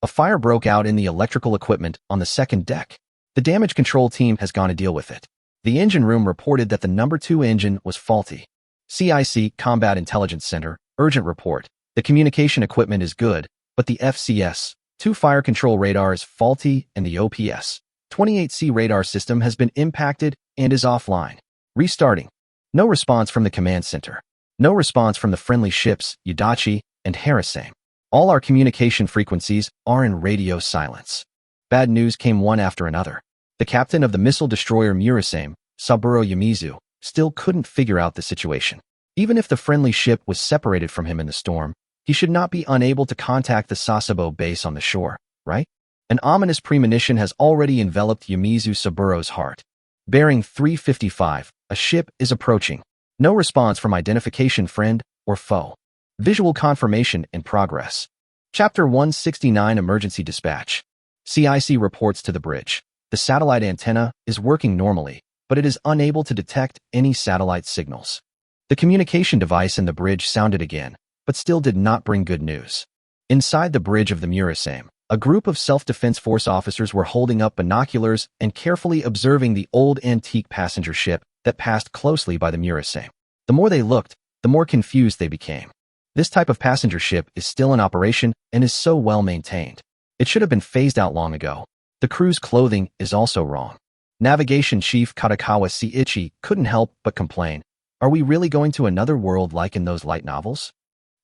A fire broke out in the electrical equipment on the second deck. The damage control team has gone to deal with it. The engine room reported that the number 2 engine was faulty. CIC Combat Intelligence Center, urgent report. The communication equipment is good, but the FCS-2 fire control radar is faulty and the OPS-28C radar system has been impacted and is offline. Restarting. No response from the command center. No response from the friendly ships, Udachi and Harasame. All our communication frequencies are in radio silence. Bad news came one after another. The captain of the missile destroyer Murasame, Saburo Yumizu, still couldn't figure out the situation. Even if the friendly ship was separated from him in the storm, he should not be unable to contact the Sasebo base on the shore, right? An ominous premonition has already enveloped Yumizu Saburo's heart. Bearing 355, a ship is approaching. No response from identification friend or foe. Visual confirmation in progress. Chapter 169 Emergency Dispatch. CIC reports to the bridge. The satellite antenna is working normally, but it is unable to detect any satellite signals. The communication device in the bridge sounded again, but still did not bring good news. Inside the bridge of the Murasame, a group of self-defense force officers were holding up binoculars and carefully observing the old antique passenger ship that passed closely by the Murasame. The more they looked, the more confused they became. This type of passenger ship is still in operation and is so well maintained. It should have been phased out long ago. The crew's clothing is also wrong. Navigation Chief Katakawa Seiichi couldn't help but complain. Are we really going to another world like in those light novels?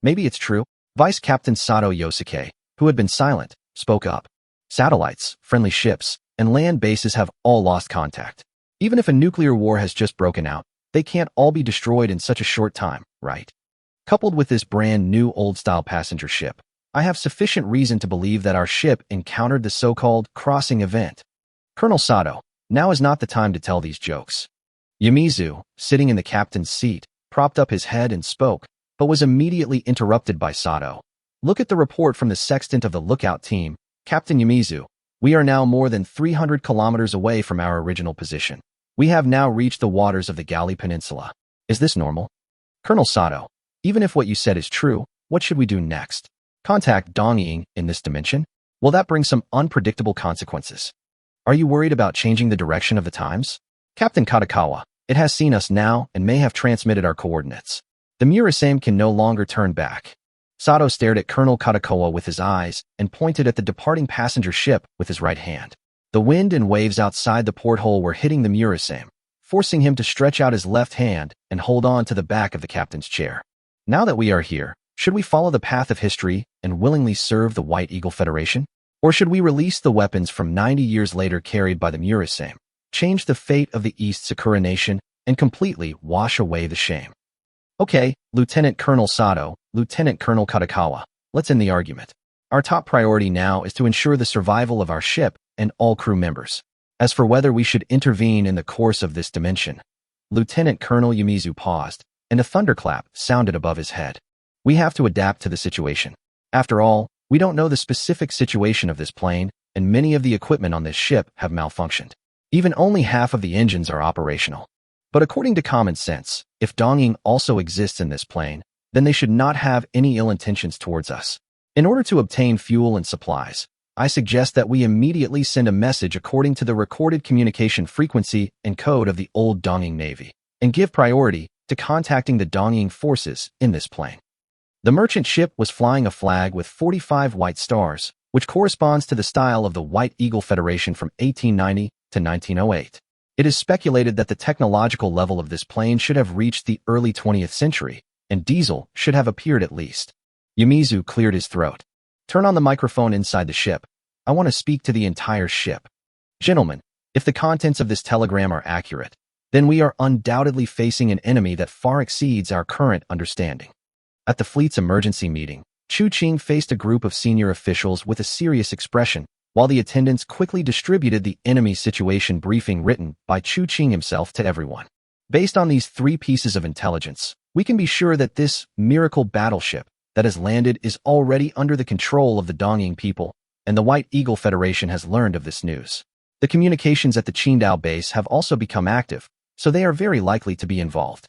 Maybe it's true. Vice Captain Sato Yosuke, who had been silent, spoke up. Satellites, friendly ships, and land bases have all lost contact. Even if a nuclear war has just broken out, they can't all be destroyed in such a short time, right? Coupled with this brand new old-style passenger ship, I have sufficient reason to believe that our ship encountered the so-called crossing event. Colonel Sato, now is not the time to tell these jokes. Yumizu, sitting in the captain's seat, propped up his head and spoke, but was immediately interrupted by Sato. Look at the report from the sextant of the lookout team. Captain Yumizu, we are now more than 300 kilometers away from our original position. We have now reached the waters of the Galley Peninsula. Is this normal? Colonel Sato, even if what you said is true, what should we do next? Contact Dongying in this dimension? Will that bring some unpredictable consequences? Are you worried about changing the direction of the times? Captain Katakawa, it has seen us now and may have transmitted our coordinates. The Murasame can no longer turn back. Sato stared at Colonel Katakawa with his eyes and pointed at the departing passenger ship with his right hand. The wind and waves outside the porthole were hitting the Murasame, forcing him to stretch out his left hand and hold on to the back of the captain's chair. Now that we are here, should we follow the path of history and willingly serve the White Eagle Federation? Or should we release the weapons from 90 years later carried by the Murasame, change the fate of the East Sakura Nation, and completely wash away the shame? Okay, Lieutenant Colonel Sato, Lieutenant Colonel Katakawa, let's end the argument. Our top priority now is to ensure the survival of our ship and all crew members. As for whether we should intervene in the course of this dimension, Lieutenant Colonel Yumizu paused, and a thunderclap sounded above his head. We have to adapt to the situation. After all, we don't know the specific situation of this plane, and many of the equipment on this ship have malfunctioned. Even only half of the engines are operational. But according to common sense, if Dongying also exists in this plane, then they should not have any ill intentions towards us. In order to obtain fuel and supplies, I suggest that we immediately send a message according to the recorded communication frequency and code of the old Dongying Navy, and give priority to contacting the Dongying forces in this plane. The merchant ship was flying a flag with 45 white stars, which corresponds to the style of the White Eagle Federation from 1890 to 1908. It is speculated that the technological level of this plane should have reached the early 20th century, and diesel should have appeared at least. Yumizu cleared his throat. Turn on the microphone inside the ship. I want to speak to the entire ship. Gentlemen, if the contents of this telegram are accurate, then we are undoubtedly facing an enemy that far exceeds our current understanding. At the fleet's emergency meeting, Qiancang faced a group of senior officials with a serious expression, while the attendants quickly distributed the enemy situation briefing written by Qiancang himself to everyone. Based on these 3 pieces of intelligence, we can be sure that this miracle battleship that has landed is already under the control of the Dongying people, and the White Eagle Federation has learned of this news. The communications at the Qingdao base have also become active, so they are very likely to be involved.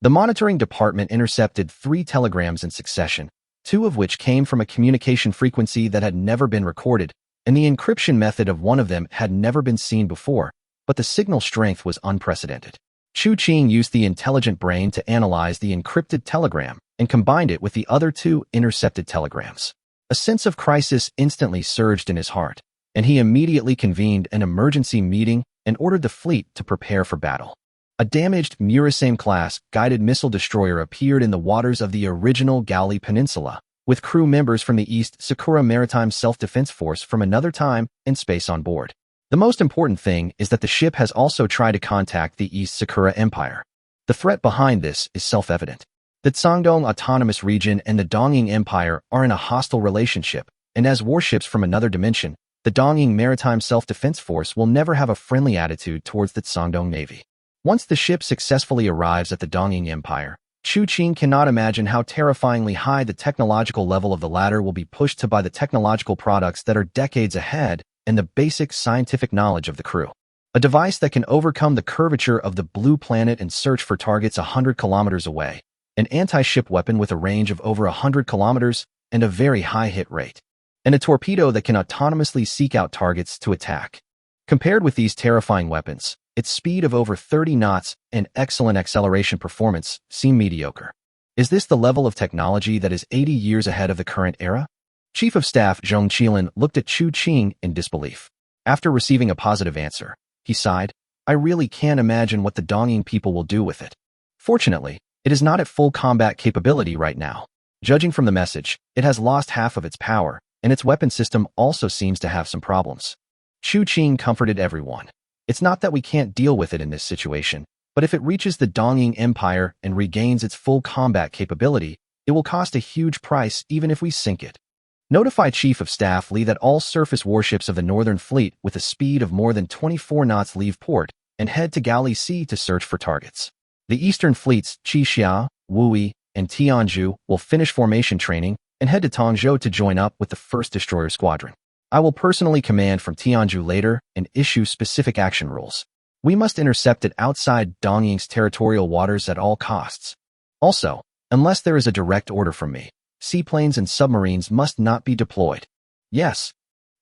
The monitoring department intercepted 3 telegrams in succession, 2 of which came from a communication frequency that had never been recorded, and the encryption method of one of them had never been seen before, but the signal strength was unprecedented. Qiancang used the intelligent brain to analyze the encrypted telegram and combined it with the other 2 intercepted telegrams. A sense of crisis instantly surged in his heart, and he immediately convened an emergency meeting and ordered the fleet to prepare for battle. A damaged Murasame-class guided missile destroyer appeared in the waters of the original Gaoli Peninsula, with crew members from the East Sakura Maritime Self-Defense Force from another time and space on board. The most important thing is that the ship has also tried to contact the East Sakura Empire. The threat behind this is self-evident. The Qiancang Autonomous Region and the Dongying Empire are in a hostile relationship, and as warships from another dimension, the Dongying Maritime Self-Defense Force will never have a friendly attitude towards the Qiancang Navy. Once the ship successfully arrives at the Dongying Empire, Qiancang cannot imagine how terrifyingly high the technological level of the latter will be pushed to by the technological products that are decades ahead and the basic scientific knowledge of the crew. A device that can overcome the curvature of the blue planet and search for targets 100 kilometers away, an anti-ship weapon with a range of over 100 kilometers and a very high hit rate, and a torpedo that can autonomously seek out targets to attack. Compared with these terrifying weapons, its speed of over 30 knots and excellent acceleration performance seem mediocre. Is this the level of technology that is 80 years ahead of the current era? Chief of Staff Zhong Qilin looked at Qiancang in disbelief. After receiving a positive answer, he sighed, I really can't imagine what the Dongying people will do with it. Fortunately, it is not at full combat capability right now. Judging from the message, it has lost half of its power, and its weapon system also seems to have some problems. Qiancang comforted everyone. It's not that we can't deal with it in this situation, but if it reaches the Dongying Empire and regains its full combat capability, it will cost a huge price even if we sink it. Notify Chief of Staff Li that all surface warships of the Northern Fleet with a speed of more than 24 knots leave port and head to Gaoli Sea to search for targets. The Eastern Fleets Qixia, Wui, and Tianzhu will finish formation training and head to Tongzhou to join up with the 1st Destroyer Squadron. I will personally command from Tianzhu later and issue specific action rules. We must intercept it outside Dongying's territorial waters at all costs. Also, unless there is a direct order from me, seaplanes and submarines must not be deployed. Yes.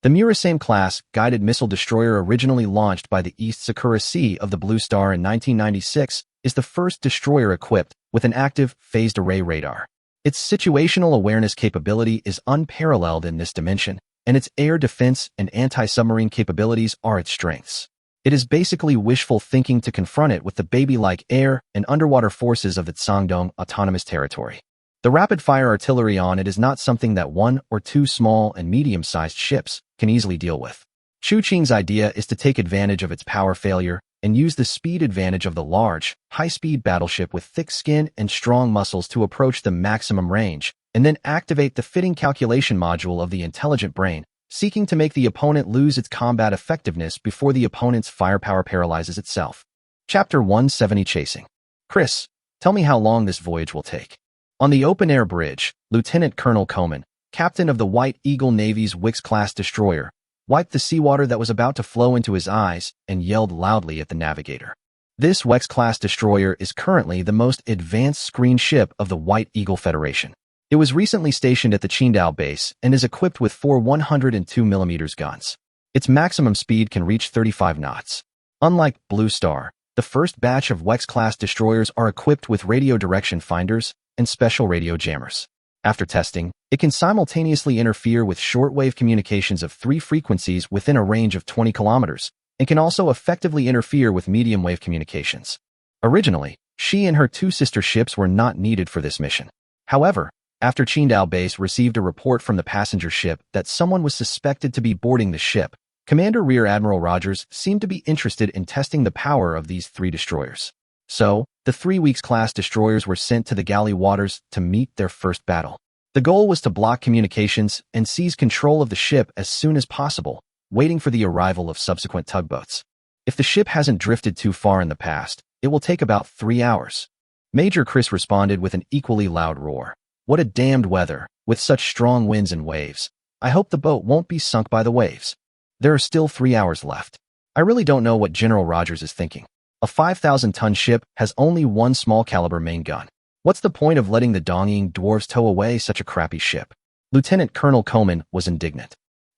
The Murasame-class guided missile destroyer originally launched by the East Sakura Sea of the Blue Star in 1996 is the first destroyer equipped with an active phased array radar. Its situational awareness capability is unparalleled in this dimension, and its air defense and anti-submarine capabilities are its strengths. It is basically wishful thinking to confront it with the baby-like air and underwater forces of the Qiancang Autonomous Territory. The rapid-fire artillery on it is not something that 1 or 2 small and medium-sized ships can easily deal with. Qiancang's idea is to take advantage of its power failure and use the speed advantage of the large, high-speed battleship with thick skin and strong muscles to approach the maximum range, and then activate the fitting calculation module of the intelligent brain, seeking to make the opponent lose its combat effectiveness before the opponent's firepower paralyzes itself. Chapter 170 Chasing. Chris, tell me how long this voyage will take. On the open-air bridge, Lieutenant Colonel Coman, captain of the White Eagle Navy's Wix-class destroyer, wiped the seawater that was about to flow into his eyes and yelled loudly at the navigator. This Wix-class destroyer is currently the most advanced screen ship of the White Eagle Federation. It was recently stationed at the Qingdao base and is equipped with 4 102mm guns. Its maximum speed can reach 35 knots. Unlike Blue Star, the first batch of Wix-class destroyers are equipped with radio direction finders and special radio jammers. After testing, it can simultaneously interfere with shortwave communications of 3 frequencies within a range of 20 kilometers, and can also effectively interfere with medium-wave communications. Originally, she and her 2 sister ships were not needed for this mission. However, after Qingdao base received a report from the passenger ship that someone was suspected to be boarding the ship, Commander Rear Admiral Rogers seemed to be interested in testing the power of these 3 destroyers. So, the 3 Weeks-class destroyers were sent to the galley waters to meet their first battle. The goal was to block communications and seize control of the ship as soon as possible, waiting for the arrival of subsequent tugboats. If the ship hasn't drifted too far in the past, it will take about 3 hours. Major Chris responded with an equally loud roar. What a damned weather, with such strong winds and waves. I hope the boat won't be sunk by the waves. There are still 3 hours left. I really don't know what General Rogers is thinking. A 5,000-ton ship has only 1 small-caliber main gun. What's the point of letting the Dongying dwarves tow away such a crappy ship? Lieutenant Colonel Coman was indignant.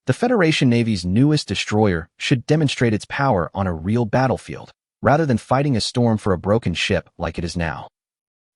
The Federation Navy's newest destroyer should demonstrate its power on a real battlefield, rather than fighting a storm for a broken ship like it is now.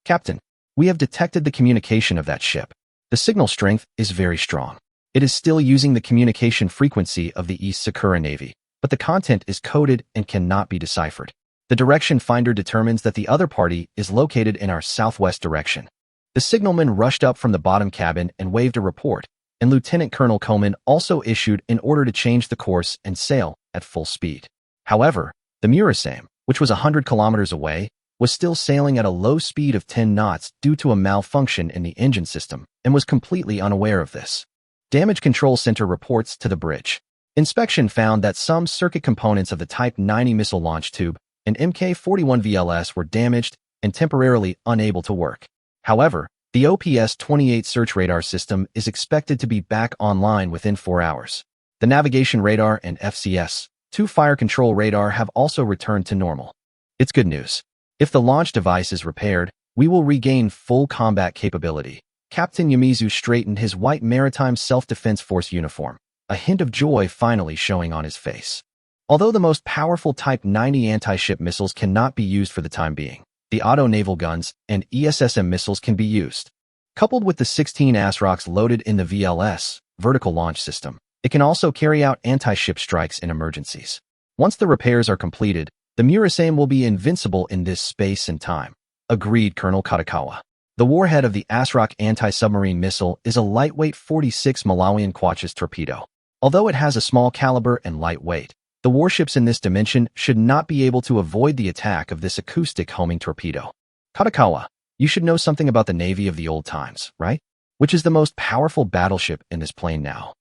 Captain, we have detected the communication of that ship. The signal strength is very strong. It is still using the communication frequency of the East Sakura Navy, but the content is coded and cannot be deciphered. The direction finder determines that the other party is located in our southwest direction. The signalman rushed up from the bottom cabin and waved a report, and Lieutenant Colonel Coman also issued an order to change the course and sail at full speed. However, the Murasame, which was 100 kilometers away, was still sailing at a low speed of 10 knots due to a malfunction in the engine system and was completely unaware of this. Damage Control Center reports to the bridge. Inspection found that some circuit components of the Type 90 missile launch tube and Mk-41 VLS were damaged and temporarily unable to work. However, the OPS-28 search radar system is expected to be back online within 4 hours. The navigation radar and FCS-2 fire control radar have also returned to normal. It's good news. If the launch device is repaired, we will regain full combat capability. Captain Yamizu straightened his white Maritime Self-Defense Force uniform, a hint of joy finally showing on his face. Although the most powerful Type 90 anti-ship missiles cannot be used for the time being, the auto-naval guns and ESSM missiles can be used. Coupled with the 16 ASROCs loaded in the VLS, vertical launch system, it can also carry out anti-ship strikes in emergencies. Once the repairs are completed, the Murasame will be invincible in this space and time. Agreed, Colonel Katakawa. The warhead of the ASROC anti-submarine missile is a lightweight 46 Malawian Quachis torpedo. Although it has a small caliber and light weight, the warships in this dimension should not be able to avoid the attack of this acoustic homing torpedo. Katakawa, you should know something about the Navy of the old times, right? Which is the most powerful battleship in this plane now.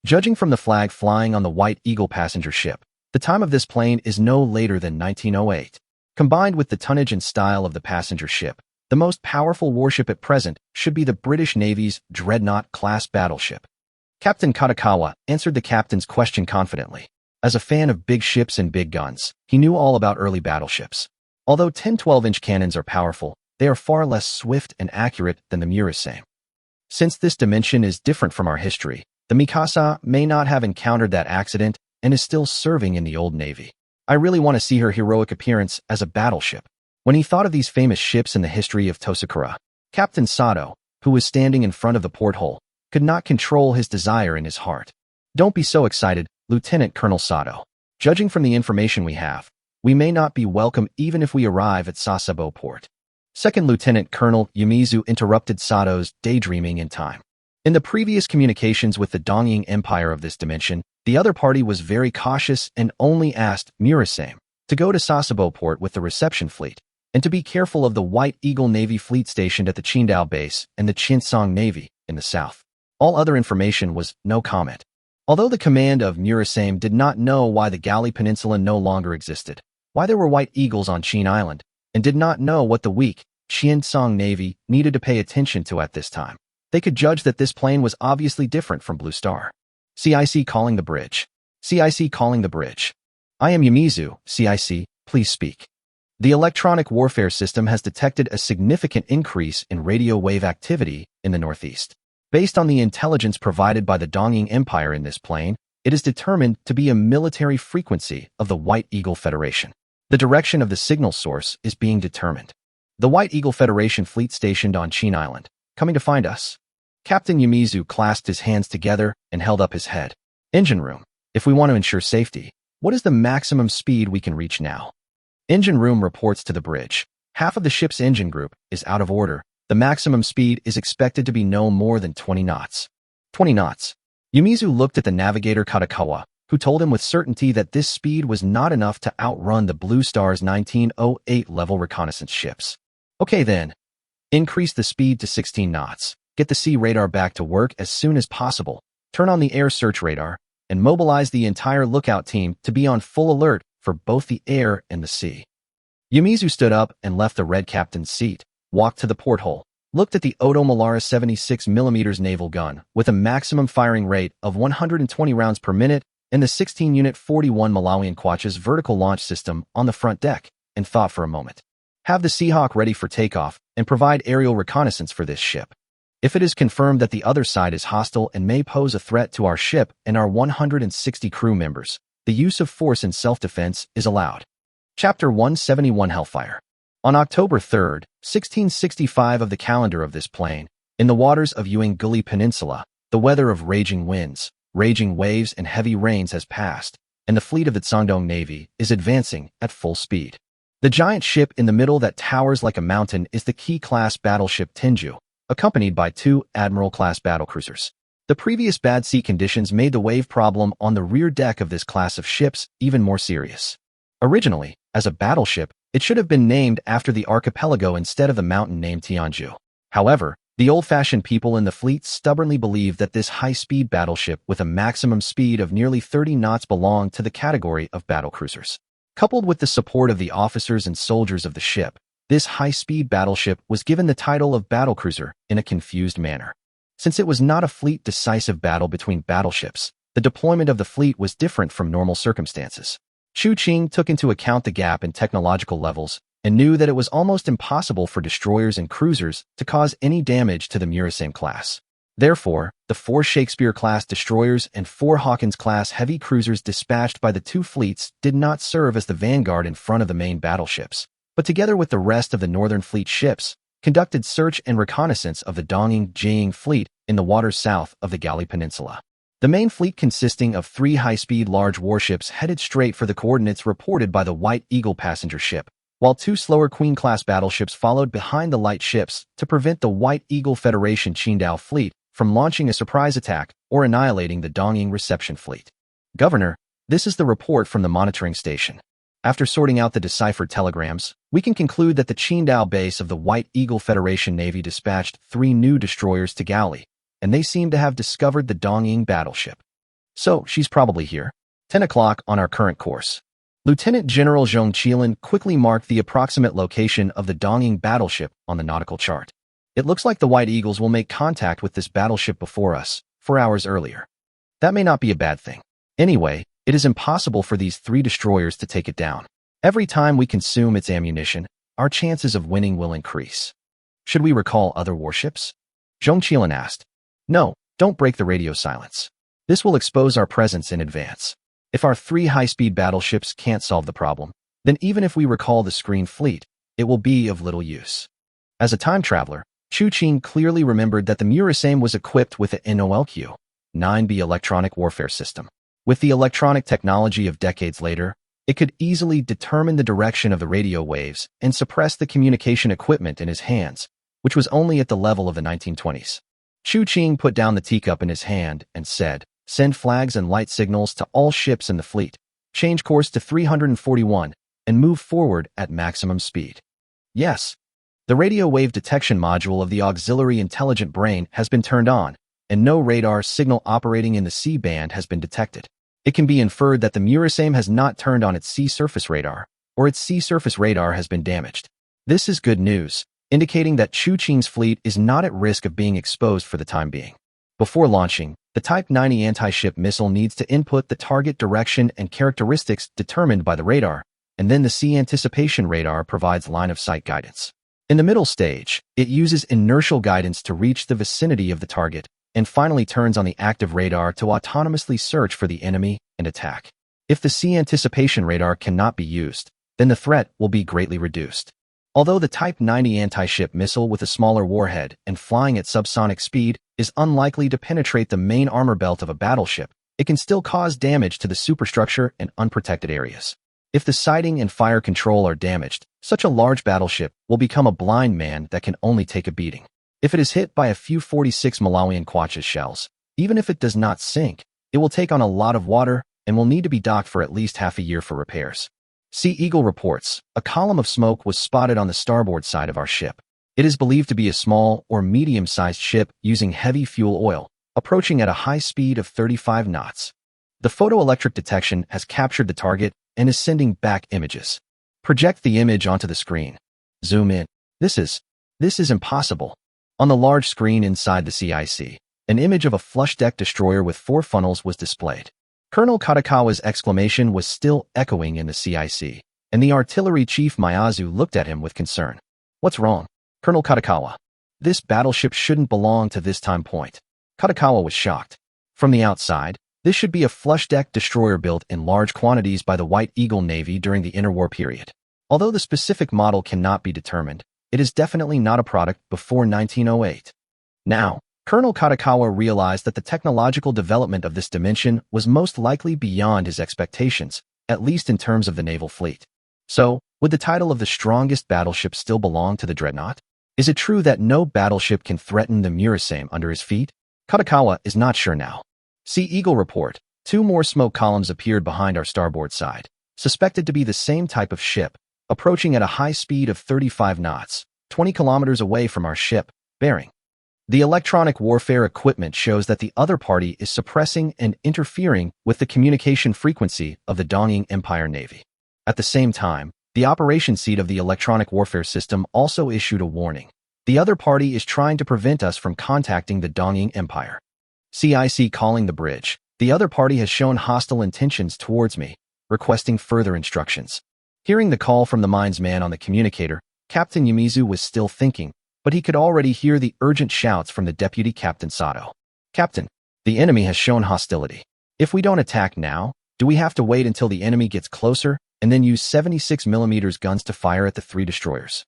Judging from the flag flying on the White Eagle passenger ship, the time of this plane is no later than 1908. Combined with the tonnage and style of the passenger ship, the most powerful warship at present should be the British Navy's Dreadnought-class battleship. Captain Katakawa answered the captain's question confidently. As a fan of big ships and big guns, he knew all about early battleships. Although 10-12-inch cannons are powerful, they are far less swift and accurate than the Murasame. Since this dimension is different from our history, the Mikasa may not have encountered that accident and is still serving in the old Navy. I really want to see her heroic appearance as a battleship. When he thought of these famous ships in the history of Tosakura, Captain Sato, who was standing in front of the porthole, could not control his desire in his heart. Don't be so excited, Lieutenant Colonel Sato. Judging from the information we have, we may not be welcome even if we arrive at Sasebo port. Second Lieutenant Colonel Yamizu interrupted Sato's daydreaming in time. In the previous communications with the Dongying Empire of this dimension, the other party was very cautious and only asked Murasame to go to Sasebo port with the reception fleet, and to be careful of the White Eagle Navy fleet stationed at the Qingdao base and the Qiancang Navy in the south. All other information was no comment. Although the command of Murasame did not know why the Gali Peninsula no longer existed, why there were White Eagles on Qin Island, and did not know what the weak Qiancang Navy needed to pay attention to at this time, they could judge that this plane was obviously different from Blue Star. CIC calling the bridge. CIC calling the bridge. I am Yamizu, CIC, please speak. The electronic warfare system has detected a significant increase in radio wave activity in the northeast. Based on the intelligence provided by the Qiancang Empire in this plane, it is determined to be a military frequency of the White Eagle Federation. The direction of the signal source is being determined. The White Eagle Federation fleet stationed on Qin Island, coming to find us. Captain Yamizu clasped his hands together and held up his head. Engine room, if we want to ensure safety, what is the maximum speed we can reach now? Engine room reports to the bridge. Half of the ship's engine group is out of order. The maximum speed is expected to be no more than 20 knots. 20 knots. Yamizu looked at the navigator Katakawa, who told him with certainty that this speed was not enough to outrun the Blue Star's 1908 level reconnaissance ships. Okay then. Increase the speed to 16 knots. Get the sea radar back to work as soon as possible. Turn on the air search radar and mobilize the entire lookout team to be on full alert for both the air and the sea. Yamizu stood up and left the red captain's seat, walked to the porthole, looked at the Oto Malara 76mm naval gun with a maximum firing rate of 120 rounds per minute and the 16-unit 41 Malawian Kwacha's vertical launch system on the front deck, and thought for a moment. Have the Seahawk ready for takeoff and provide aerial reconnaissance for this ship. If it is confirmed that the other side is hostile and may pose a threat to our ship and our 160 crew members, the use of force in self-defense is allowed. Chapter 171 Hellfire. On October 3, 1665 of the calendar of this plane, in the waters of Uing Peninsula, the weather of raging winds, raging waves, and heavy rains has passed, and the fleet of the Shandong Navy is advancing at full speed. The giant ship in the middle that towers like a mountain is the Qi-class battleship Tenju, accompanied by 2 Admiral-class battlecruisers. The previous bad sea conditions made the wave problem on the rear deck of this class of ships even more serious. Originally, as a battleship, it should have been named after the archipelago instead of the mountain named Tianju. However, the old-fashioned people in the fleet stubbornly believed that this high-speed battleship with a maximum speed of nearly 30 knots belonged to the category of battlecruisers. Coupled with the support of the officers and soldiers of the ship, this high-speed battleship was given the title of battlecruiser in a confused manner. Since it was not a fleet-decisive battle between battleships, the deployment of the fleet was different from normal circumstances. Chu Qing took into account the gap in technological levels and knew that it was almost impossible for destroyers and cruisers to cause any damage to the Murasame class. Therefore, the 4 Shakespeare-class destroyers and 4 Hawkins-class heavy cruisers dispatched by the 2 fleets did not serve as the vanguard in front of the main battleships, but together with the rest of the Northern Fleet ships, conducted search and reconnaissance of the Donging-Jing fleet in the waters south of the Gali Peninsula. The main fleet consisting of 3 high-speed large warships headed straight for the coordinates reported by the White Eagle passenger ship, while 2 slower Queen-class battleships followed behind the light ships to prevent the White Eagle Federation Qingdao fleet from launching a surprise attack or annihilating the Donging reception fleet. Governor, this is the report from the monitoring station. After sorting out the deciphered telegrams, we can conclude that the Qingdao base of the White Eagle Federation Navy dispatched 3 new destroyers to Gali, and they seem to have discovered the Donging battleship. So, she's probably here. 10 o'clock on our current course. Lieutenant General Zhong Qilan quickly marked the approximate location of the Donging battleship on the nautical chart. It looks like the White Eagles will make contact with this battleship before us, 4 hours earlier. That may not be a bad thing. Anyway, it is impossible for these 3 destroyers to take it down. Every time we consume its ammunition, our chances of winning will increase. Should we recall other warships? Zhong Qilan asked. No, don't break the radio silence. This will expose our presence in advance. If our 3 high-speed battleships can't solve the problem, then even if we recall the screen fleet, it will be of little use. As a time traveler, Chu Qing clearly remembered that the Murasame was equipped with the NOLQ-9B electronic warfare system. With the electronic technology of decades later, it could easily determine the direction of the radio waves and suppress the communication equipment in his hands, which was only at the level of the 1920s. Chu Qing put down the teacup in his hand and said, "Send flags and light signals to all ships in the fleet. Change course to 341, and move forward at maximum speed. Yes, the radio wave detection module of the auxiliary intelligent brain has been turned on, and no radar signal operating in the C-band has been detected. It can be inferred that the Murasame has not turned on its sea surface radar, or its sea surface radar has been damaged. This is good news, indicating that Qiancang's fleet is not at risk of being exposed for the time being. Before launching, the Type 90 anti-ship missile needs to input the target direction and characteristics determined by the radar, and then the sea anticipation radar provides line-of-sight guidance. In the middle stage, it uses inertial guidance to reach the vicinity of the target, and finally turns on the active radar to autonomously search for the enemy and attack. If the sea anticipation radar cannot be used, then the threat will be greatly reduced. Although the Type 90 anti-ship missile with a smaller warhead and flying at subsonic speed is unlikely to penetrate the main armor belt of a battleship, it can still cause damage to the superstructure and unprotected areas. If the sighting and fire control are damaged, such a large battleship will become a blind man that can only take a beating. If it is hit by a few 46 Malawian Kwacha shells, even if it does not sink, it will take on a lot of water and will need to be docked for at least half a year for repairs. Sea Eagle reports, a column of smoke was spotted on the starboard side of our ship. It is believed to be a small or medium-sized ship using heavy fuel oil, approaching at a high speed of 35 knots. The photoelectric detection has captured the target and is sending back images. Project the image onto the screen. Zoom in. This is impossible. On the large screen inside the CIC, an image of a flush-deck destroyer with 4 funnels was displayed. Colonel Katakawa's exclamation was still echoing in the CIC, and the artillery chief Miyazu looked at him with concern. What's wrong, Colonel Katakawa? This battleship shouldn't belong to this time point. Katakawa was shocked. From the outside, this should be a flush-deck destroyer built in large quantities by the White Eagle Navy during the interwar period. Although the specific model cannot be determined, it is definitely not a product before 1908. Now, Colonel Katakawa realized that the technological development of this dimension was most likely beyond his expectations, at least in terms of the naval fleet. So, would the title of the strongest battleship still belong to the dreadnought? Is it true that no battleship can threaten the Murasame under his feet? Katakawa is not sure now. Sea Eagle report, 2 more smoke columns appeared behind our starboard side, suspected to be the same type of ship, approaching at a high speed of 35 knots, 20 kilometers away from our ship, bearing. The electronic warfare equipment shows that the other party is suppressing and interfering with the communication frequency of the Qiancang Empire Navy. At the same time, the operation seat of the electronic warfare system also issued a warning. The other party is trying to prevent us from contacting the Qiancang Empire. CIC calling the bridge. The other party has shown hostile intentions towards me, requesting further instructions. Hearing the call from the mines man on the communicator, Captain Yamizu was still thinking, but he could already hear the urgent shouts from the Deputy Captain Sato. Captain, the enemy has shown hostility. If we don't attack now, do we have to wait until the enemy gets closer and then use 76mm guns to fire at the 3 destroyers?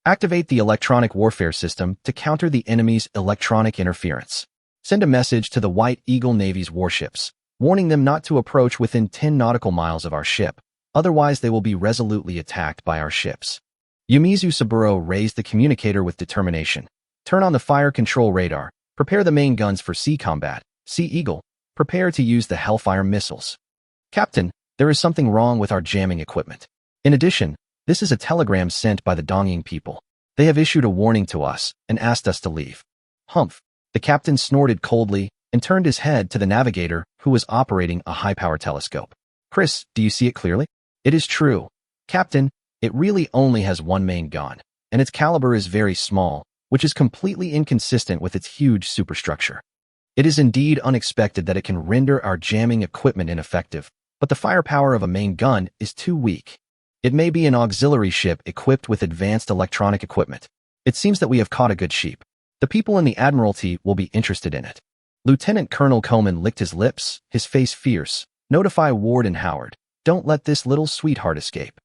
Activate the electronic warfare system to counter the enemy's electronic interference. Send a message to the White Eagle Navy's warships, warning them not to approach within 10 nautical miles of our ship, otherwise they will be resolutely attacked by our ships. Yumizu Saburo raised the communicator with determination. Turn on the fire control radar. Prepare the main guns for sea combat. Sea Eagle, prepare to use the Hellfire missiles. Captain, there is something wrong with our jamming equipment. In addition, this is a telegram sent by the Qiancang people. They have issued a warning to us and asked us to leave. Humph. The captain snorted coldly and turned his head to the navigator who was operating a high-power telescope. Chris, do you see it clearly? It is true. Captain, it really only has 1 main gun, and its caliber is very small, which is completely inconsistent with its huge superstructure. It is indeed unexpected that it can render our jamming equipment ineffective, but the firepower of a main gun is too weak. It may be an auxiliary ship equipped with advanced electronic equipment. It seems that we have caught a good sheep. The people in the Admiralty will be interested in it. Lieutenant Colonel Coleman licked his lips, his face fierce. Notify Ward and Howard. Don't let this little sweetheart escape.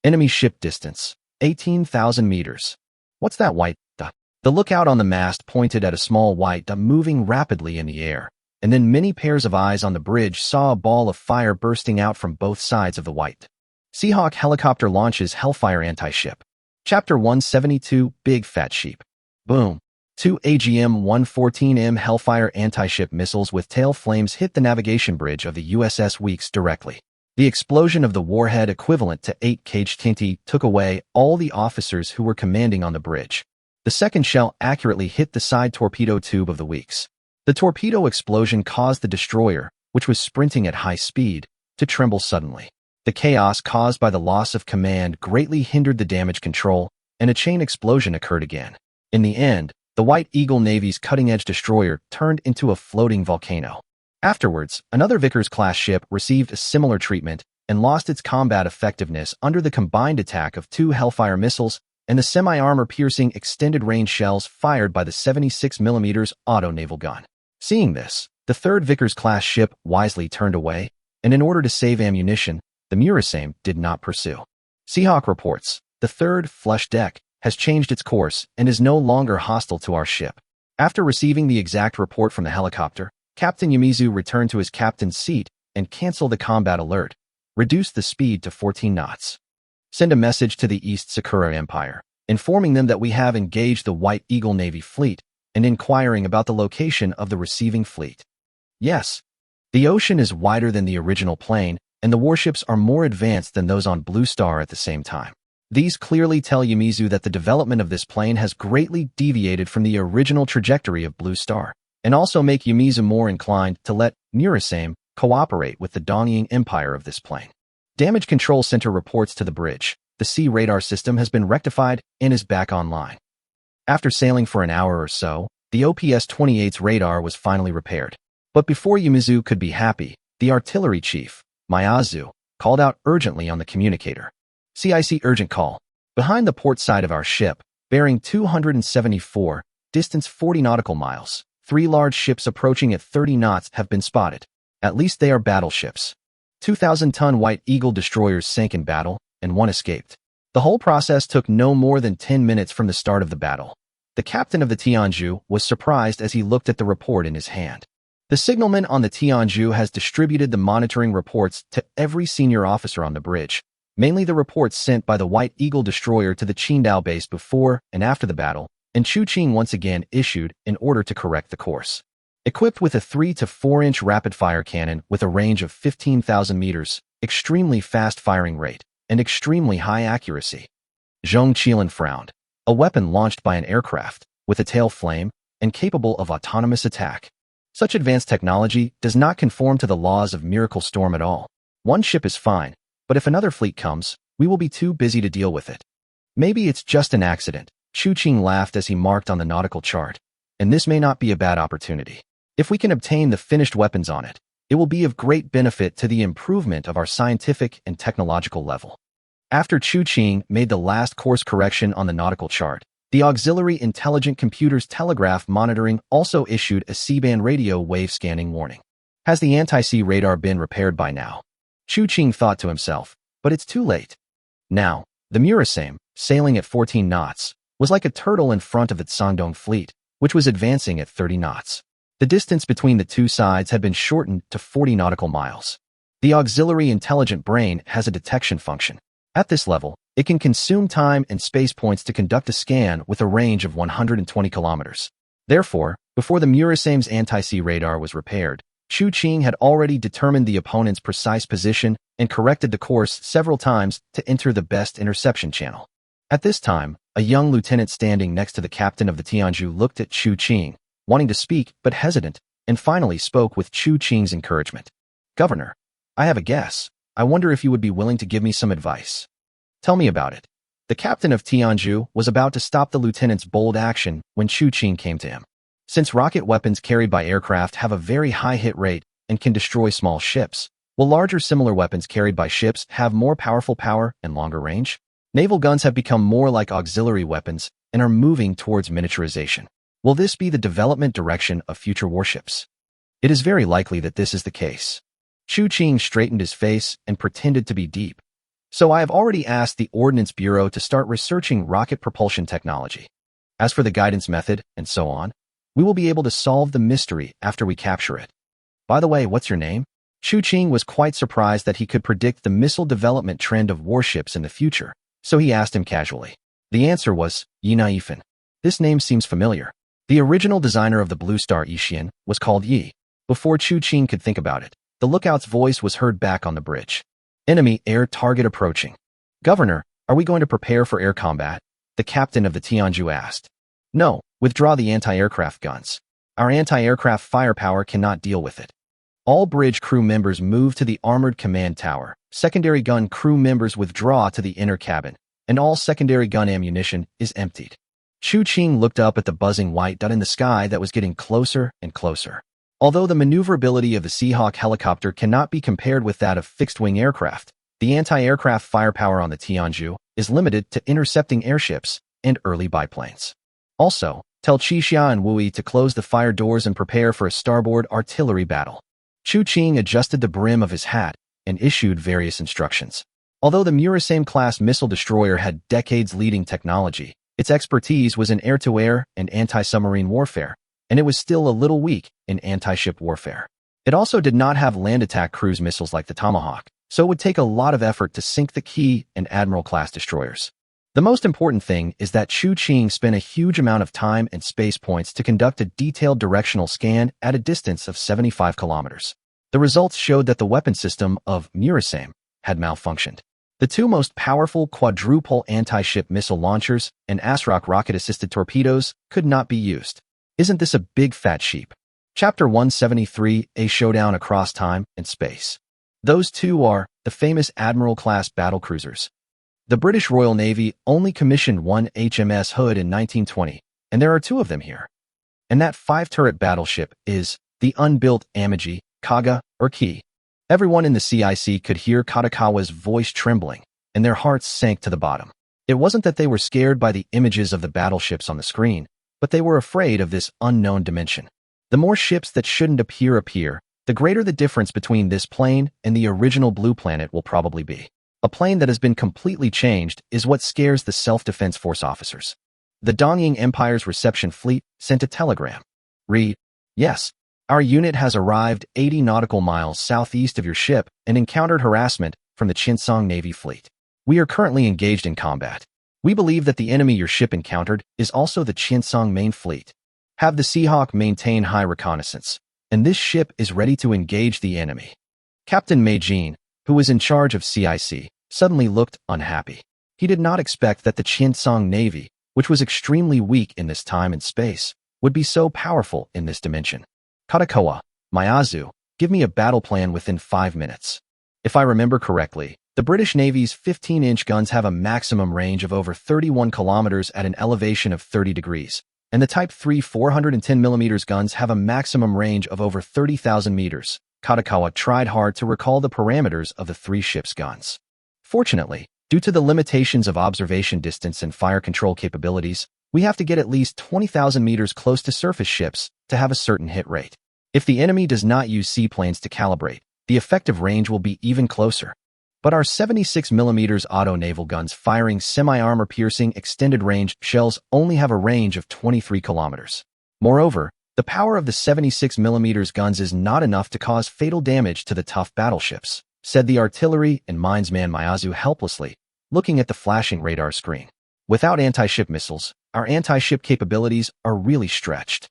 Enemy ship distance, 18,000 meters. What's that white dot? The lookout on the mast pointed at a small white dot moving rapidly in the air, and then many pairs of eyes on the bridge saw a ball of fire bursting out from both sides of the white. Seahawk helicopter launches Hellfire anti-ship. Chapter 172, Big Fat Sheep. Boom. 2 AGM-114M Hellfire anti-ship missiles with tail flames hit the navigation bridge of the USS Weeks directly. The explosion of the warhead equivalent to 8 kg took away all the officers who were commanding on the bridge. The second shell accurately hit the side torpedo tube of the Weeks. The torpedo explosion caused the destroyer, which was sprinting at high speed, to tremble suddenly. The chaos caused by the loss of command greatly hindered the damage control, and a chain explosion occurred again. In the end, the White Eagle Navy's cutting-edge destroyer turned into a floating volcano. Afterwards, another Vickers-class ship received a similar treatment and lost its combat effectiveness under the combined attack of 2 Hellfire missiles and the semi-armor-piercing extended-range shells fired by the 76mm auto-naval gun. Seeing this, the third Vickers-class ship wisely turned away, and in order to save ammunition, the Murasame did not pursue. Seahawk reports, the third flush deck has changed its course and is no longer hostile to our ship. After receiving the exact report from the helicopter, Captain Yamizu returned to his captain's seat and canceled the combat alert, reduced the speed to 14 knots. Send a message to the East Sakura Empire, informing them that we have engaged the White Eagle Navy fleet and inquiring about the location of the receiving fleet. Yes, the ocean is wider than the original plane, and the warships are more advanced than those on Blue Star at the same time. These clearly tell Yamizu that the development of this plane has greatly deviated from the original trajectory of Blue Star, and also make Yamizu more inclined to let Murasame cooperate with the Dongying Empire of this plane. Damage Control Center reports to the bridge. The sea radar system has been rectified and is back online. After sailing for an hour or so, the OPS-28's radar was finally repaired. But before Yamizu could be happy, the artillery chief, Miyazu, called out urgently on the communicator. CIC urgent call. Behind the port side of our ship, bearing 274, distance 40 nautical miles, 3 large ships approaching at 30 knots have been spotted. At least they are battleships. 2,000-ton White Eagle destroyers sank in battle, and 1 escaped. The whole process took no more than 10 minutes from the start of the battle. The captain of the Tianju was surprised as he looked at the report in his hand. The signalman on the Tianju has distributed the monitoring reports to every senior officer on the bridge, mainly the reports sent by the White Eagle destroyer to the Qingdao base before and after the battle, and Chuqing once again issued in order to correct the course. Equipped with a 3 to 4-inch rapid-fire cannon with a range of 15,000 meters, extremely fast firing rate, and extremely high accuracy. Zhong Qilan frowned. A weapon launched by an aircraft, with a tail flame, and capable of autonomous attack. Such advanced technology does not conform to the laws of Miracle Storm at all. One ship is fine, but if another fleet comes, we will be too busy to deal with it. Maybe it's just an accident. Chuqing laughed as he marked on the nautical chart. And this may not be a bad opportunity. If we can obtain the finished weapons on it, it will be of great benefit to the improvement of our scientific and technological level. After Chuqing made the last course correction on the nautical chart, the Auxiliary Intelligent Computers Telegraph Monitoring also issued a C-band radio wave scanning warning. Has the anti-sea radar been repaired by now? Chuqing thought to himself, but it's too late. Now, the Murasame, sailing at 14 knots, was like a turtle in front of its Sangdong fleet, which was advancing at 30 knots. The distance between the two sides had been shortened to 40 nautical miles. The Auxiliary Intelligent Brain has a detection function. At this level, it can consume time and space points to conduct a scan with a range of 120 kilometers. Therefore, before the Murasame's anti-sea radar was repaired, Chuqing had already determined the opponent's precise position and corrected the course several times to enter the best interception channel. At this time, a young lieutenant standing next to the captain of the Tianju looked at Chuqing, wanting to speak but hesitant, and finally spoke with Chuqing's encouragement. Governor, I have a guess. I wonder if you would be willing to give me some advice. Tell me about it. The captain of Tianju was about to stop the lieutenant's bold action when Chuqing came to him. Since rocket weapons carried by aircraft have a very high hit rate and can destroy small ships, will larger similar weapons carried by ships have more powerful power and longer range? Naval guns have become more like auxiliary weapons and are moving towards miniaturization. Will this be the development direction of future warships? It is very likely that this is the case. Chuqing straightened his face and pretended to be deep. So I have already asked the Ordnance Bureau to start researching rocket propulsion technology. As for the guidance method and so on, we will be able to solve the mystery after we capture it. By the way, what's your name? Chuqing was quite surprised that he could predict the missile development trend of warships in the future, so he asked him casually. The answer was Yi Naifan. This name seems familiar. The original designer of the Blue Star Yixian was called Yi. Before Chuqing could think about it, the lookout's voice was heard back on the bridge. Enemy air target approaching. Governor, are we going to prepare for air combat? The captain of the Tianju asked. No, withdraw the anti-aircraft guns. Our anti-aircraft firepower cannot deal with it. All bridge crew members move to the armored command tower. Secondary gun crew members withdraw to the inner cabin, and all secondary gun ammunition is emptied. Chu Qing looked up at the buzzing white dot in the sky that was getting closer and closer. Although the maneuverability of the Seahawk helicopter cannot be compared with that of fixed-wing aircraft, the anti-aircraft firepower on the Tianju is limited to intercepting airships and early biplanes. Also, tell Qixia and Wui to close the fire doors and prepare for a starboard artillery battle. Chu Qing adjusted the brim of his hat and issued various instructions. Although the Murasame-class missile destroyer had decades-leading technology, its expertise was in air-to-air and anti-submarine warfare, and it was still a little weak in anti-ship warfare. It also did not have land attack cruise missiles like the Tomahawk, so it would take a lot of effort to sink the Qi and Admiral-class destroyers. The most important thing is that Chu Qing spent a huge amount of time and space points to conduct a detailed directional scan at a distance of 75 kilometers. The results showed that the weapon system of Murasame had malfunctioned. The two most powerful quadruple anti-ship missile launchers and ASROC rocket-assisted torpedoes could not be used. Isn't this a big fat sheep? Chapter 173, A Showdown Across Time and Space. Those two are the famous Admiral-class battlecruisers. The British Royal Navy only commissioned one HMS Hood in 1920, and there are two of them here. And that 5-turret battleship is the unbuilt Amaji, Kaga, or Ki. Everyone in the CIC could hear Katakawa's voice trembling, and their hearts sank to the bottom. It wasn't that they were scared by the images of the battleships on the screen, but they were afraid of this unknown dimension. The more ships that shouldn't appear, the greater the difference between this plane and the original Blue Planet will probably be. A plane that has been completely changed is what scares the Self-Defense Force officers. The Qiancang Empire's reception fleet sent a telegram. Read, yes, our unit has arrived 80 nautical miles southeast of your ship and encountered harassment from the Qiancang Navy fleet. We are currently engaged in combat. We believe that the enemy your ship encountered is also the Qiancang main fleet. Have the Seahawk maintain high reconnaissance, and this ship is ready to engage the enemy. Captain Mei Jin, who was in charge of CIC, suddenly looked unhappy. He did not expect that the Qiancang Navy, which was extremely weak in this time and space, would be so powerful in this dimension. Katakawa, Miyazu, give me a battle plan within 5 minutes. If I remember correctly, the British Navy's 15-inch guns have a maximum range of over 31 kilometers at an elevation of 30 degrees, and the Type 3 410mm guns have a maximum range of over 30,000 meters. Katakawa tried hard to recall the parameters of the three ships' guns. Fortunately, due to the limitations of observation distance and fire control capabilities, we have to get at least 20,000 meters close to surface ships to have a certain hit rate. If the enemy does not use seaplanes to calibrate, the effective range will be even closer. But our 76mm auto naval guns firing semi-armor piercing extended range shells only have a range of 23 kilometers. Moreover, the power of the 76mm guns is not enough to cause fatal damage to the tough battleships, said the artillery and minesman Miyazu helplessly, looking at the flashing radar screen. Without anti-ship missiles, our anti-ship capabilities are really stretched.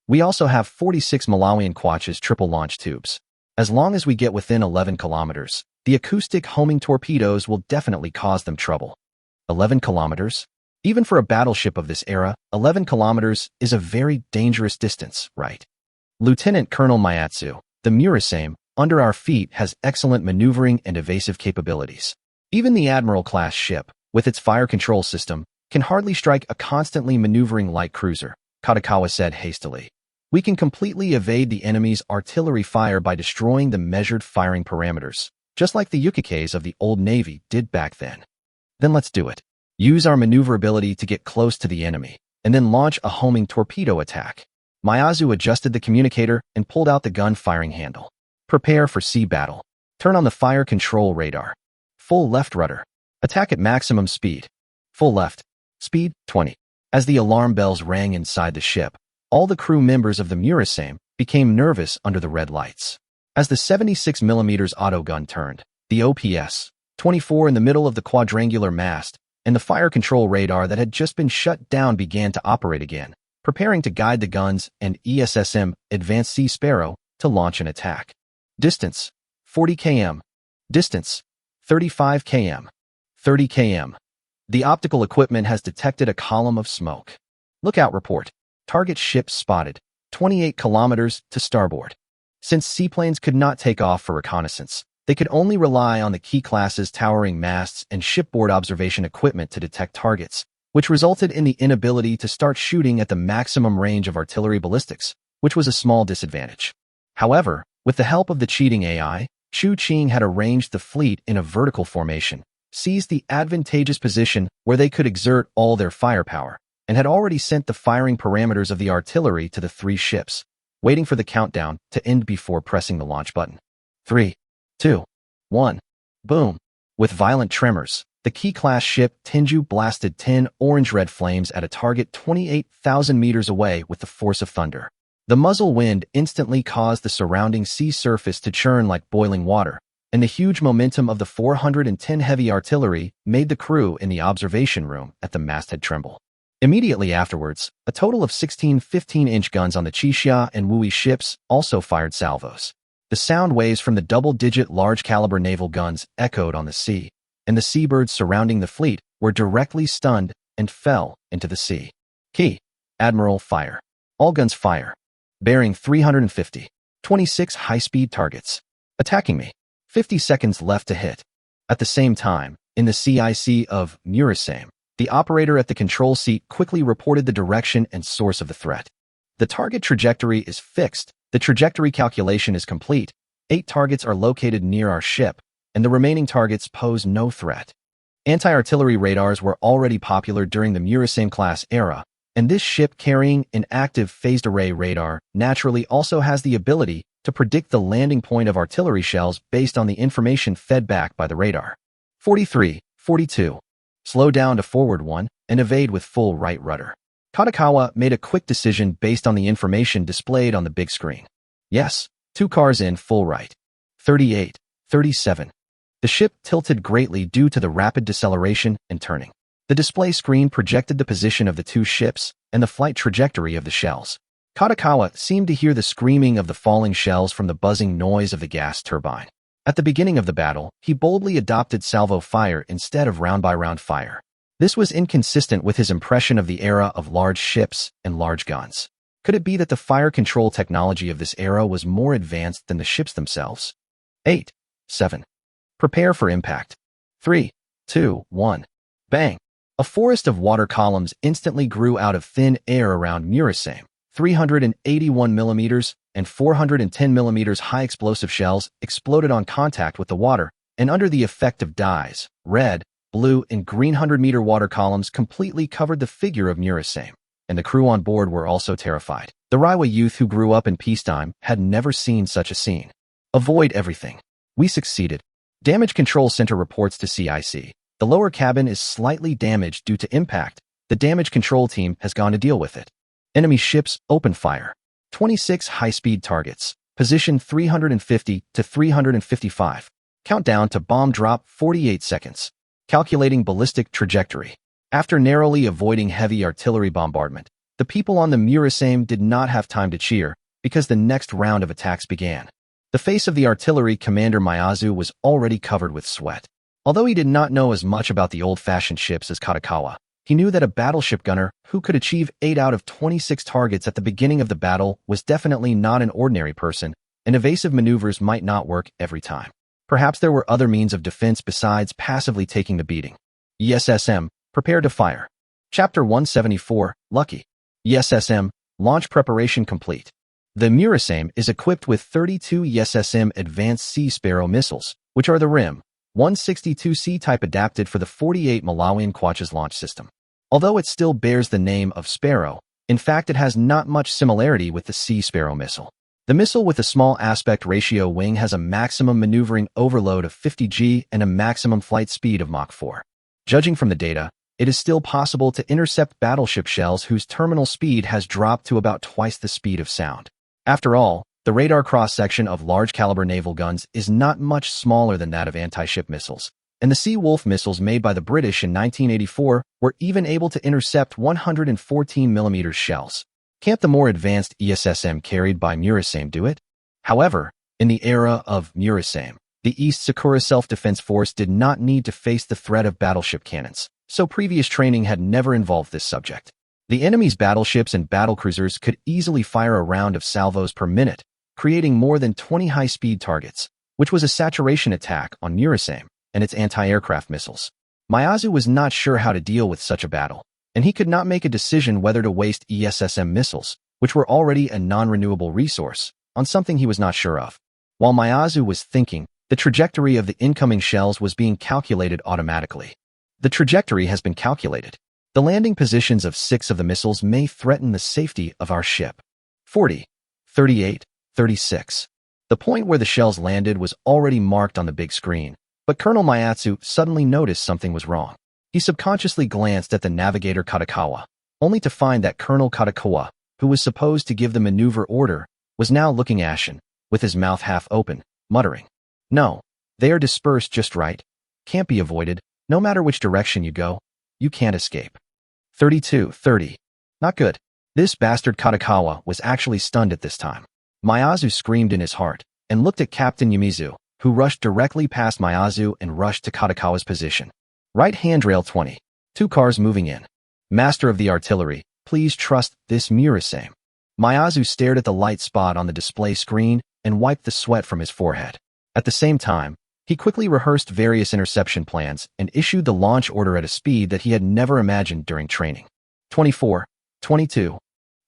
We also have 46 Malawian Quach's triple launch tubes. As long as we get within 11 kilometers, the acoustic homing torpedoes will definitely cause them trouble. 11 kilometers? Even for a battleship of this era, 11 kilometers is a very dangerous distance, right? Lieutenant Colonel Miyazu, the Murasame, under our feet has excellent maneuvering and evasive capabilities. Even the Admiral-class ship, with its fire control system, can hardly strike a constantly maneuvering light cruiser, Katakawa said hastily. We can completely evade the enemy's artillery fire by destroying the measured firing parameters, just like the Yukikes of the old Navy did back then. Then let's do it. Use our maneuverability to get close to the enemy, and then launch a homing torpedo attack. Miyazu adjusted the communicator and pulled out the gun firing handle. Prepare for sea battle. Turn on the fire control radar. Full left rudder. Attack at maximum speed. Full left. Speed, 20. As the alarm bells rang inside the ship, all the crew members of the Murasame became nervous under the red lights. As the 76mm auto gun turned, the OPS, 24 in the middle of the quadrangular mast, and the fire control radar that had just been shut down began to operate again, preparing to guide the guns and ESSM, Advanced Sea Sparrow, to launch an attack. Distance, 40 km. Distance, 35 km, 30 km. The optical equipment has detected a column of smoke. Lookout report. Target ship spotted, 28 kilometers to starboard. Since seaplanes could not take off for reconnaissance, they could only rely on the Q-class's towering masts and shipboard observation equipment to detect targets, which resulted in the inability to start shooting at the maximum range of artillery ballistics, which was a small disadvantage. However, with the help of the cheating AI, Qiancang had arranged the fleet in a vertical formation, seized the advantageous position where they could exert all their firepower, and had already sent the firing parameters of the artillery to the 3 ships, waiting for the countdown to end before pressing the launch button. 3, 2, 1. Boom. With violent tremors, the Q-class ship Tenju blasted 10 orange-red flames at a target 28,000 meters away with the force of thunder. The muzzle wind instantly caused the surrounding sea surface to churn like boiling water, and the huge momentum of the 410 heavy artillery made the crew in the observation room at the masthead tremble. Immediately afterwards, a total of 16 15-inch guns on the Qixia and Wui ships also fired salvos. The sound waves from the double-digit large-caliber naval guns echoed on the sea, and the seabirds surrounding the fleet were directly stunned and fell into the sea. Key. Admiral fire. All guns fire. Bearing 350. 26 high-speed targets. Attacking me. 50 seconds left to hit. At the same time, in the CIC of Murasame, the operator at the control seat quickly reported the direction and source of the threat. The target trajectory is fixed. The trajectory calculation is complete. 8 targets are located near our ship, and the remaining targets pose no threat. Anti-artillery radars were already popular during the Murasame-class era, and this ship carrying an active phased array radar naturally also has the ability to predict the landing point of artillery shells based on the information fed back by the radar. 43, 42. Slow down to forward 1 and evade with full right rudder. Katakawa made a quick decision based on the information displayed on the big screen. Yes, 2 cars in full right. 38, 37. The ship tilted greatly due to the rapid deceleration and turning. The display screen projected the position of the 2 ships and the flight trajectory of the shells. Katakawa seemed to hear the screaming of the falling shells from the buzzing noise of the gas turbine. At the beginning of the battle, he boldly adopted salvo fire instead of round-by-round fire. This was inconsistent with his impression of the era of large ships and large guns. Could it be that the fire control technology of this era was more advanced than the ships themselves? 8, 7. Prepare for impact. 3, 2, 1. Bang! A forest of water columns instantly grew out of thin air around Murasame. 381 millimeters and 410 millimeters high explosive shells exploded on contact with the water, and under the effect of dyes, red, blue, and green 100-meter water columns completely covered the figure of Murasame, and the crew on board were also terrified. The Reiwa youth who grew up in peacetime had never seen such a scene. Avoid everything. We succeeded. Damage Control Center reports to CIC. The lower cabin is slightly damaged due to impact. The damage control team has gone to deal with it. Enemy ships open fire. 26 high-speed targets. Position 350 to 355. Countdown to bomb drop 48 seconds. Calculating ballistic trajectory. After narrowly avoiding heavy artillery bombardment, the people on the Murasame did not have time to cheer because the next round of attacks began. The face of the artillery commander Miyazu was already covered with sweat. Although he did not know as much about the old-fashioned ships as Katakawa, he knew that a battleship gunner who could achieve 8 out of 26 targets at the beginning of the battle was definitely not an ordinary person, and evasive maneuvers might not work every time. Perhaps there were other means of defense besides passively taking the beating. ESSM, prepare to fire. Chapter 174, Lucky. ESSM, launch preparation complete. The Murasame is equipped with 32 ESSM Advanced Sea Sparrow missiles, which are the RIM 162C type adapted for the 48 Malawian Quachas launch system. Although it still bears the name of Sparrow, in fact it has not much similarity with the Sea Sparrow missile. The missile with a small aspect ratio wing has a maximum maneuvering overload of 50 G and a maximum flight speed of Mach 4. Judging from the data, it is still possible to intercept battleship shells whose terminal speed has dropped to about twice the speed of sound. After all, the radar cross-section of large-caliber naval guns is not much smaller than that of anti-ship missiles, and the Sea Wolf missiles made by the British in 1984 were even able to intercept 114mm shells. Can't the more advanced ESSM carried by Murasame do it? However, in the era of Murasame, The East Sakura Self-Defense Force did not need to face the threat of battleship cannons, so previous training had never involved this subject. The enemy's battleships and battlecruisers could easily fire a round of salvos per minute, creating more than 20 high-speed targets, which was a saturation attack on Murasame and its anti-aircraft missiles. Miyazu was not sure how to deal with such a battle, and he could not make a decision whether to waste ESSM missiles, which were already a non-renewable resource, on something he was not sure of. While Miyazu was thinking, the trajectory of the incoming shells was being calculated automatically. The trajectory has been calculated. The landing positions of 6 of the missiles may threaten the safety of our ship. 40, 38, 36. The point where the shells landed was already marked on the big screen, but Colonel Miyazu suddenly noticed something was wrong. He subconsciously glanced at the navigator Katakawa, only to find that Colonel Katakawa, who was supposed to give the maneuver order, was now looking ashen, with his mouth half open, muttering, "No, they are dispersed just right. Can't be avoided. No matter which direction you go, you can't escape." 32-30. Not good. This bastard Katakawa was actually stunned at this time. Miyazu screamed in his heart, and looked at Captain Yamizu, who rushed directly past Miyazu and rushed to Katakawa's position. Right handrail 20. 2 cars moving in. Master of the artillery, please trust this Murasame. Miyazu stared at the light spot on the display screen and wiped the sweat from his forehead. At the same time, he quickly rehearsed various interception plans and issued the launch order at a speed that he had never imagined during training. 24, 22.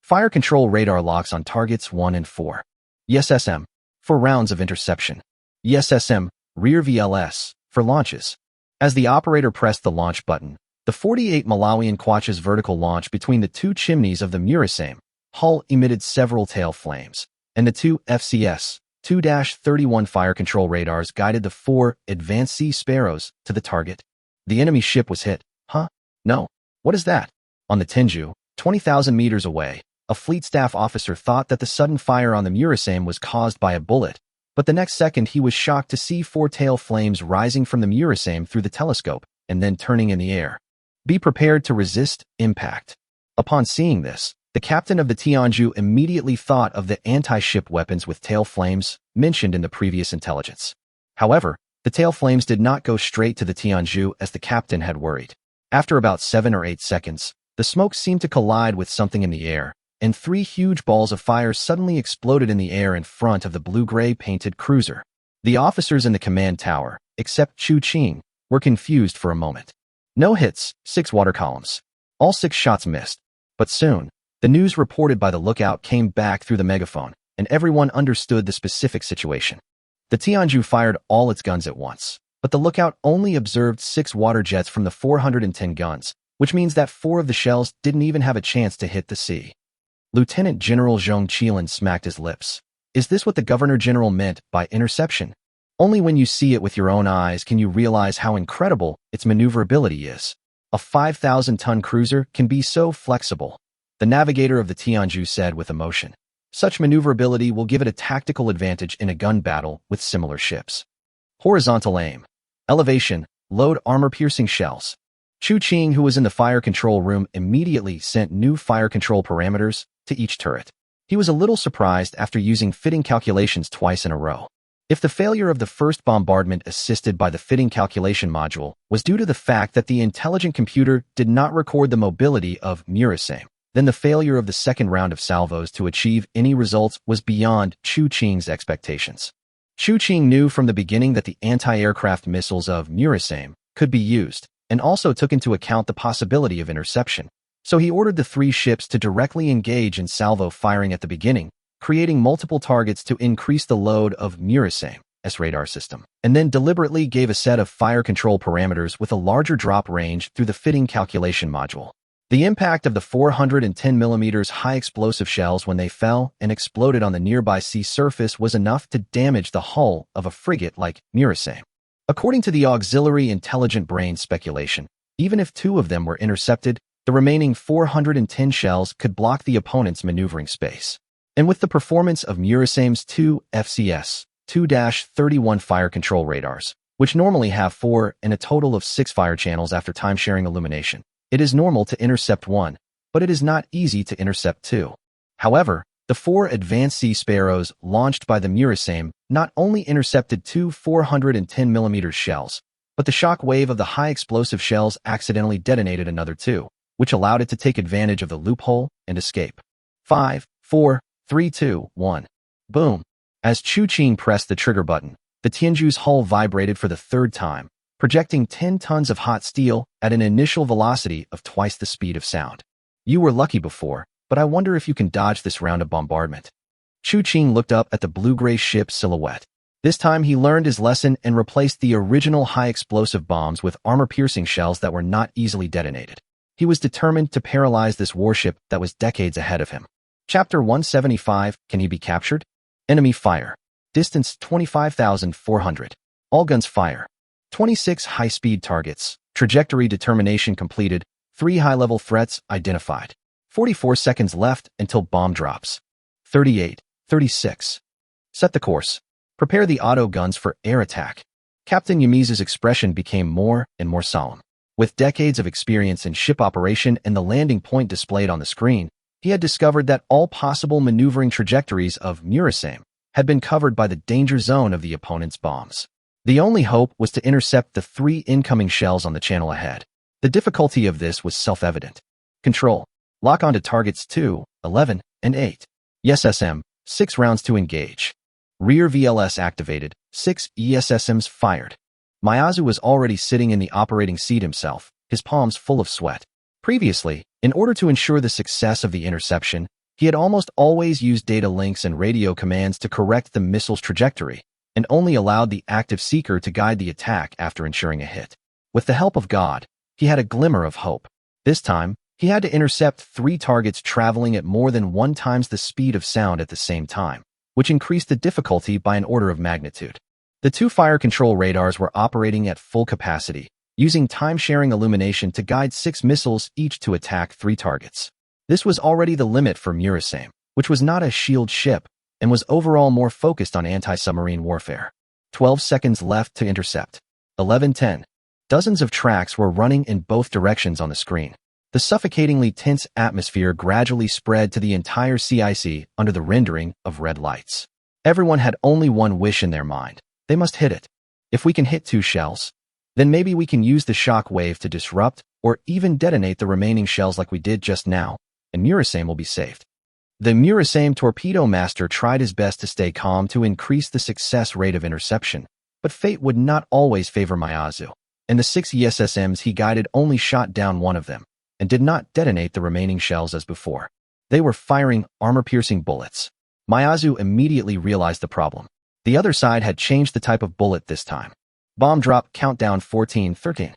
Fire control radar locks on targets 1 and 4. ESSM, for rounds of interception. ESSM, rear VLS, for launches. As the operator pressed the launch button, the 48 Malawian Kwacha's vertical launch between the 2 chimneys of the Murasame hull emitted several tail flames, and the 2 FCS 2-31 fire control radars guided the 4 advanced Sea Sparrows to the target. The enemy ship was hit. Huh? No. What is that? On the Tenju, 20,000 meters away, a fleet staff officer thought that the sudden fire on the Murasame was caused by a bullet, but the next second he was shocked to see 4 tail flames rising from the Murasame through the telescope and then turning in the air. Be prepared to resist impact. Upon seeing this, the captain of the Tianju immediately thought of the anti-ship weapons with tail flames mentioned in the previous intelligence. However, the tail flames did not go straight to the Tianju as the captain had worried. After about 7 or 8 seconds, the smoke seemed to collide with something in the air, and 3 huge balls of fire suddenly exploded in the air in front of the blue-gray painted cruiser. The officers in the command tower, except Chu Qing, were confused for a moment. No hits, 6 water columns. All 6 shots missed. But soon, the news reported by the lookout came back through the megaphone, and everyone understood the specific situation. The Tianju fired all its guns at once, but the lookout only observed 6 water jets from the 410 guns, which means that 4 of the shells didn't even have a chance to hit the sea. Lieutenant General Zhong Qilin smacked his lips. Is this what the Governor General meant by interception? Only when you see it with your own eyes can you realize how incredible its maneuverability is. A 5,000-ton cruiser can be so flexible, the navigator of the Tianju said with emotion. Such maneuverability will give it a tactical advantage in a gun battle with similar ships. Horizontal aim. Elevation, load armor-piercing shells. Chu Qing, who was in the fire control room, immediately sent new fire control parameters to each turret. He was a little surprised after using fitting calculations twice in a row. If the failure of the first bombardment assisted by the fitting calculation module was due to the fact that the intelligent computer did not record the mobility of Murasame, then the failure of the second round of salvos to achieve any results was beyond Chu Qing's expectations. Chu Qing knew from the beginning that the anti-aircraft missiles of Murasame could be used, and also took into account the possibility of interception. So he ordered the 3 ships to directly engage in salvo firing at the beginning, creating multiple targets to increase the load of Murasame's radar system, and then deliberately gave a set of fire control parameters with a larger drop range through the fitting calculation module. The impact of the 410 mm high explosive shells when they fell and exploded on the nearby sea surface was enough to damage the hull of a frigate like Murasame. According to the auxiliary intelligent brain speculation, even if 2 of them were intercepted, the remaining 410 shells could block the opponent's maneuvering space. And with the performance of Murasame's 2 FCS 2-31 fire control radars, which normally have 4 and a total of 6 fire channels after time-sharing illumination, it is normal to intercept 1, but it is not easy to intercept 2. However, The 4 advanced Sea Sparrows launched by the Murasame not only intercepted 2 410mm shells, but the shock wave of the high-explosive shells accidentally detonated another 2, which allowed it to take advantage of the loophole and escape. 5, 4, 3, 2, 1. Boom. As Qiancang pressed the trigger button, the Tianju's hull vibrated for the 3rd time, projecting 10 tons of hot steel at an initial velocity of twice the speed of sound. You were lucky before, but I wonder if you can dodge this round of bombardment. Qiancang looked up at the blue-gray ship's silhouette. This time he learned his lesson and replaced the original high-explosive bombs with armor-piercing shells that were not easily detonated. He was determined to paralyze this warship that was decades ahead of him. Chapter 175, Can he be captured? Enemy fire. Distance 25,400. All guns fire. 26 high-speed targets. Trajectory determination completed. 3 high-level threats identified. 44 seconds left until bomb drops. 38, 36. Set the course. Prepare the auto guns for air attack. Captain Yamizu's expression became more and more solemn. With decades of experience in ship operation and the landing point displayed on the screen, he had discovered that all possible maneuvering trajectories of Murasame had been covered by the danger zone of the opponent's bombs. The only hope was to intercept the 3 incoming shells on the channel ahead. The difficulty of this was self-evident. Control. Lock onto targets 2, 11, and 8. Yes SM, 6 rounds to engage. Rear VLS activated, 6 ESSMs fired. Miyazu was already sitting in the operating seat himself, his palms full of sweat. Previously, in order to ensure the success of the interception, he had almost always used data links and radio commands to correct the missile's trajectory, and only allowed the active seeker to guide the attack after ensuring a hit. With the help of God, he had a glimmer of hope. This time, he had to intercept 3 targets traveling at more than 1 times the speed of sound at the same time, which increased the difficulty by an order of magnitude. The 2 fire control radars were operating at full capacity, using time-sharing illumination to guide 6 missiles each to attack 3 targets. This was already the limit for Murasame, which was not a shield ship, and was overall more focused on anti-submarine warfare. 12 seconds left to intercept. 11:10. Dozens of tracks were running in both directions on the screen. The suffocatingly tense atmosphere gradually spread to the entire CIC under the rendering of red lights. Everyone had only one wish in their mind. They must hit it. If we can hit 2 shells, then maybe we can use the shock wave to disrupt or even detonate the remaining shells like we did just now, and Murasame will be saved. The Murasame torpedo master tried his best to stay calm to increase the success rate of interception, but fate would not always favor Miyazu, and the 6 ESSMs he guided only shot down 1 of them, and did not detonate the remaining shells as before. They were firing armor-piercing bullets. Miyazu immediately realized the problem. The other side had changed the type of bullet this time. Bomb drop countdown 14-13.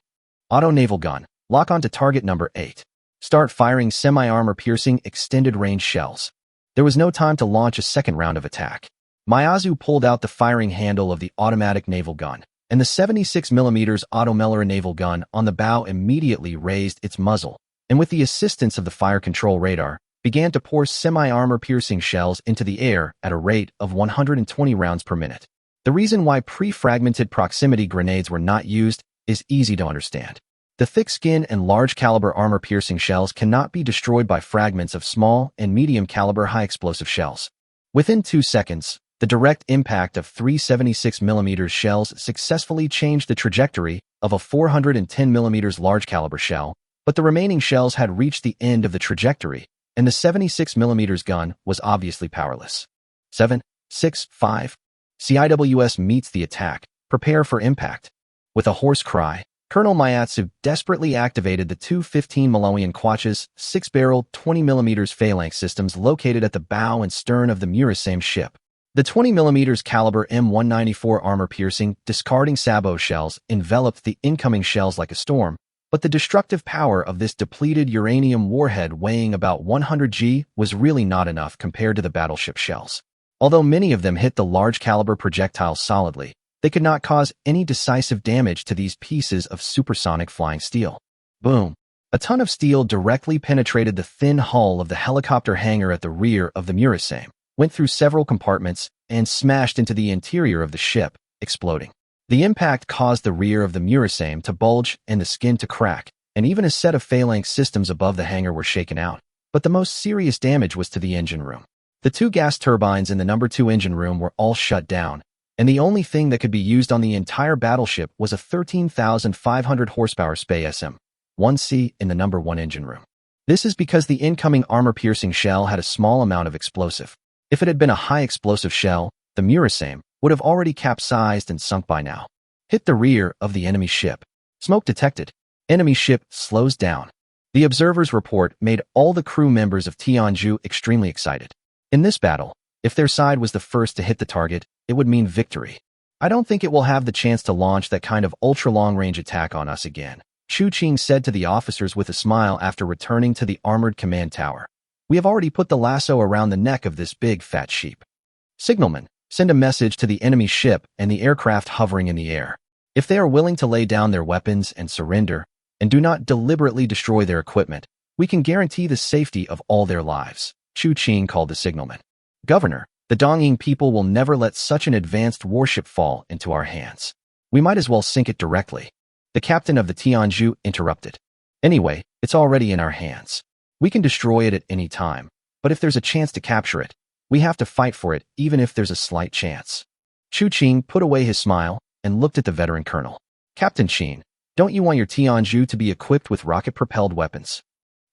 Auto naval gun. Lock onto target number 8. Start firing semi-armor-piercing extended-range shells. There was no time to launch a second round of attack. Miyazu pulled out the firing handle of the automatic naval gun, and the 76mm Automeller naval gun on the bow immediately raised its muzzle, and with the assistance of the fire control radar, began to pour semi-armor-piercing shells into the air at a rate of 120 rounds per minute. The reason why pre-fragmented proximity grenades were not used is easy to understand. The thick skin and large-caliber armor-piercing shells cannot be destroyed by fragments of small and medium-caliber high-explosive shells. Within 2 seconds, the direct impact of 3 76mm shells successfully changed the trajectory of a 410mm large-caliber shell, but the remaining shells had reached the end of the trajectory, and the 76mm gun was obviously powerless. 7, 6, 5. CIWS meets the attack. Prepare for impact. With a hoarse cry, Colonel Miyazu desperately activated the 2 15mm Quachas 6-barrel 20mm phalanx systems located at the bow and stern of the Murasame ship. The 20mm caliber M194 armor-piercing, discarding sabot shells enveloped the incoming shells like a storm, but the destructive power of this depleted uranium warhead weighing about 100 g was really not enough compared to the battleship shells. Although many of them hit the large-caliber projectiles solidly, they could not cause any decisive damage to these pieces of supersonic flying steel. Boom! A ton of steel directly penetrated the thin hull of the helicopter hangar at the rear of the Murasame, went through several compartments, and smashed into the interior of the ship, exploding. The impact caused the rear of the Murasame to bulge and the skin to crack, and even a set of phalanx systems above the hangar were shaken out. But the most serious damage was to the engine room. The two gas turbines in the number 2 engine room were all shut down, and the only thing that could be used on the entire battleship was a 13,500 horsepower Spacetime 1C in the number 1 engine room. This is because the incoming armor-piercing shell had a small amount of explosive. If it had been a high-explosive shell, the Murasame would have already capsized and sunk by now. Hit the rear of the enemy ship. Smoke detected. Enemy ship slows down. The observer's report made all the crew members of Tianju extremely excited. In this battle, if their side was the first to hit the target, it would mean victory. I don't think it will have the chance to launch that kind of ultra-long-range attack on us again, Qiancang said to the officers with a smile after returning to the armored command tower. We have already put the lasso around the neck of this big fat sheep. Signalman, send a message to the enemy ship and the aircraft hovering in the air. If they are willing to lay down their weapons and surrender, and do not deliberately destroy their equipment, we can guarantee the safety of all their lives, Qiancang called the signalman. Governor, the Dongying people will never let such an advanced warship fall into our hands. We might as well sink it directly. The captain of the Tianju interrupted. Anyway, it's already in our hands. We can destroy it at any time, but if there's a chance to capture it, we have to fight for it even if there's a slight chance. Qiancang put away his smile and looked at the veteran colonel. Captain Qin, don't you want your Tianju to be equipped with rocket-propelled weapons?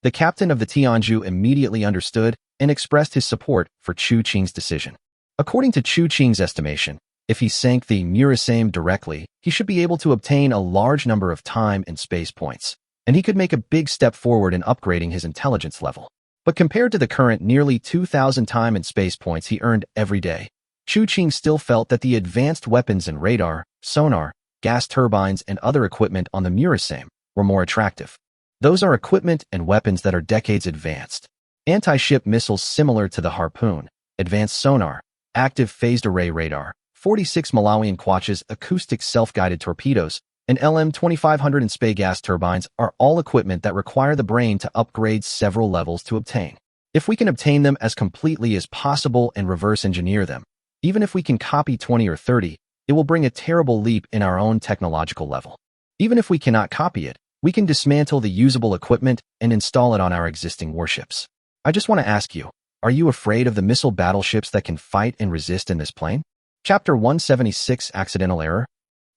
The captain of the Tianju immediately understood and expressed his support for Qiancang's decision. According to Qiancang's estimation, if he sank the Murasame directly, he should be able to obtain a large number of time and space points, and he could make a big step forward in upgrading his intelligence level. But compared to the current nearly 2,000 time and space points he earned every day, Qiancang still felt that the advanced weapons and radar, sonar, gas turbines, and other equipment on the Murasame were more attractive. Those are equipment and weapons that are decades advanced. Anti-ship missiles similar to the Harpoon, advanced sonar, active phased array radar, 46 Malawian Quaches acoustic self-guided torpedoes, and LM-2500 and Spay gas turbines are all equipment that require the brain to upgrade several levels to obtain. If we can obtain them as completely as possible and reverse engineer them, even if we can copy 20 or 30, it will bring a terrible leap in our own technological level. Even if we cannot copy it, we can dismantle the usable equipment and install it on our existing warships. I just want to ask you, are you afraid of the missile battleships that can fight and resist in this plane? Chapter 176 Accidental Error.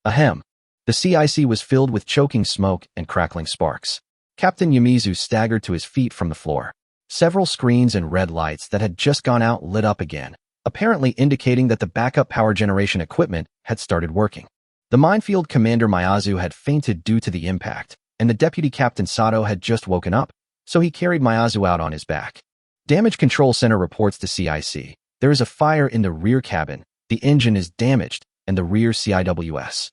Ahem. The CIC was filled with choking smoke and crackling sparks. Captain Yamizu staggered to his feet from the floor. Several screens and red lights that had just gone out lit up again, apparently indicating that the backup power generation equipment had started working. The minefield commander Miyazu had fainted due to the impact, and the deputy captain Sato had just woken up, so he carried Miyazu out on his back. Damage Control Center reports to CIC. There is a fire in the rear cabin, the engine is damaged, and the rear CIWS.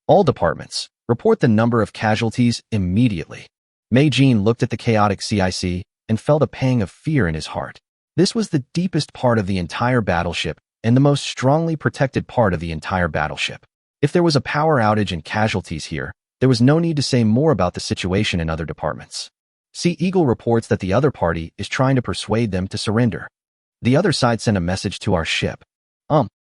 All departments, report the number of casualties immediately. Mei Jin looked at the chaotic CIC and felt a pang of fear in his heart. This was the deepest part of the entire battleship and the most strongly protected part of the entire battleship. If there was a power outage and casualties here, there was no need to say more about the situation in other departments. Sea Eagle reports that the other party is trying to persuade them to surrender. The other side sent a message to our ship.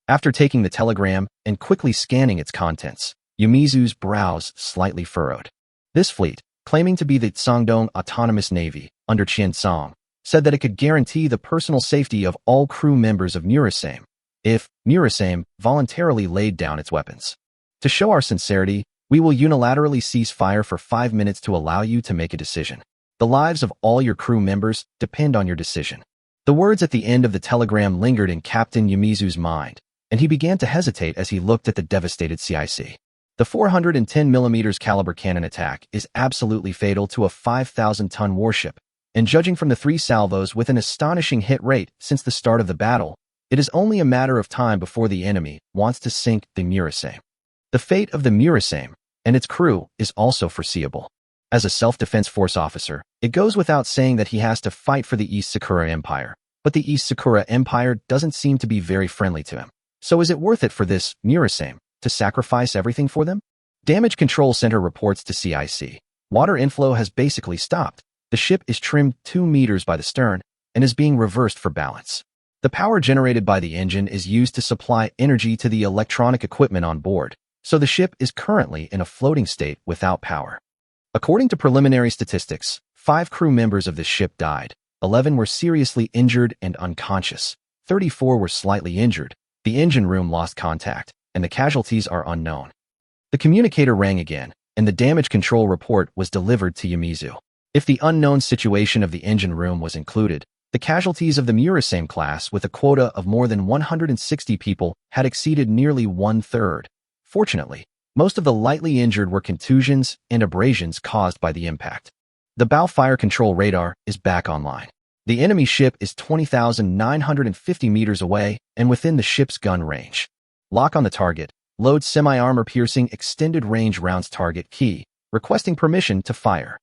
After taking the telegram and quickly scanning its contents, Yumizu's brows slightly furrowed. This fleet, claiming to be the Sangdong Autonomous Navy under Qiancang, said that it could guarantee the personal safety of all crew members of Murasame if Murasame voluntarily laid down its weapons. To show our sincerity, we will unilaterally cease fire for 5 minutes to allow you to make a decision. The lives of all your crew members depend on your decision. The words at the end of the telegram lingered in Captain Yumizu's mind, and he began to hesitate as he looked at the devastated CIC. The 410mm caliber cannon attack is absolutely fatal to a 5,000-ton warship, and judging from the 3 salvos with an astonishing hit rate since the start of the battle, it is only a matter of time before the enemy wants to sink the Murasame. The fate of the Murasame and its crew is also foreseeable. As a self-defense force officer, it goes without saying that he has to fight for the East Sakura Empire, but the East Sakura Empire doesn't seem to be very friendly to him. So is it worth it for this Murasame to sacrifice everything for them? Damage Control Center reports to CIC. Water inflow has basically stopped. The ship is trimmed 2 meters by the stern and is being reversed for balance. The power generated by the engine is used to supply energy to the electronic equipment on board, so the ship is currently in a floating state without power. According to preliminary statistics, 5 crew members of this ship died, 11 were seriously injured and unconscious, 34 were slightly injured, the engine room lost contact, and the casualties are unknown. The communicator rang again, and the damage control report was delivered to Yamizu. If the unknown situation of the engine room was included, the casualties of the Murasame class with a quota of more than 160 people had exceeded nearly one-third. Fortunately, most of the lightly injured were contusions and abrasions caused by the impact. The bow fire control radar is back online. The enemy ship is 20,950 meters away and within the ship's gun range. Lock on the target. Load semi-armor-piercing extended-range rounds target key, requesting permission to fire.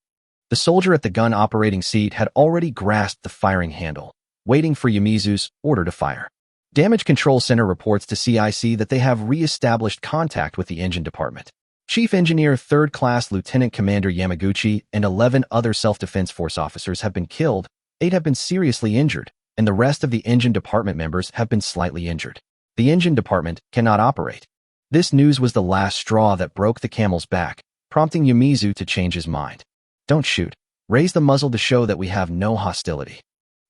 The soldier at the gun operating seat had already grasped the firing handle, waiting for Yamizu's order to fire. Damage Control Center reports to CIC that they have re-established contact with the engine department. Chief Engineer 3rd Class Lieutenant Commander Yamaguchi and 11 other Self-Defense Force officers have been killed, 8 have been seriously injured, and the rest of the engine department members have been slightly injured. The engine department cannot operate. This news was the last straw that broke the camel's back, prompting Yamizu to change his mind. Don't shoot. Raise the muzzle to show that we have no hostility.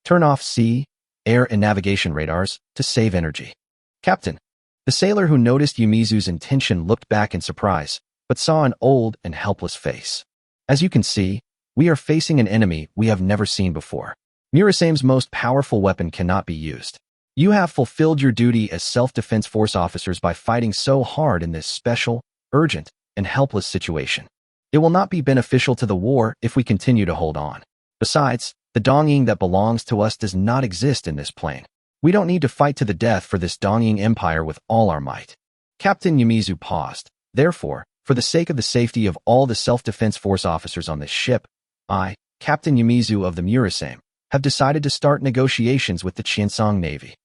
Turn off sea, air, and navigation radars to save energy. Captain. The sailor who noticed Yamizu's intention looked back in surprise, but saw an old and helpless face. As you can see, we are facing an enemy we have never seen before. Murasame's most powerful weapon cannot be used. You have fulfilled your duty as self-defense force officers by fighting so hard in this special, urgent, and helpless situation. It will not be beneficial to the war if we continue to hold on. Besides, the Dongying that belongs to us does not exist in this plane. We don't need to fight to the death for this Dongying Empire with all our might. Captain Yamizu paused. Therefore, for the sake of the safety of all the self-defense force officers on this ship, I, Captain Yamizu of the Murasame, have decided to start negotiations with the Qiancang Navy.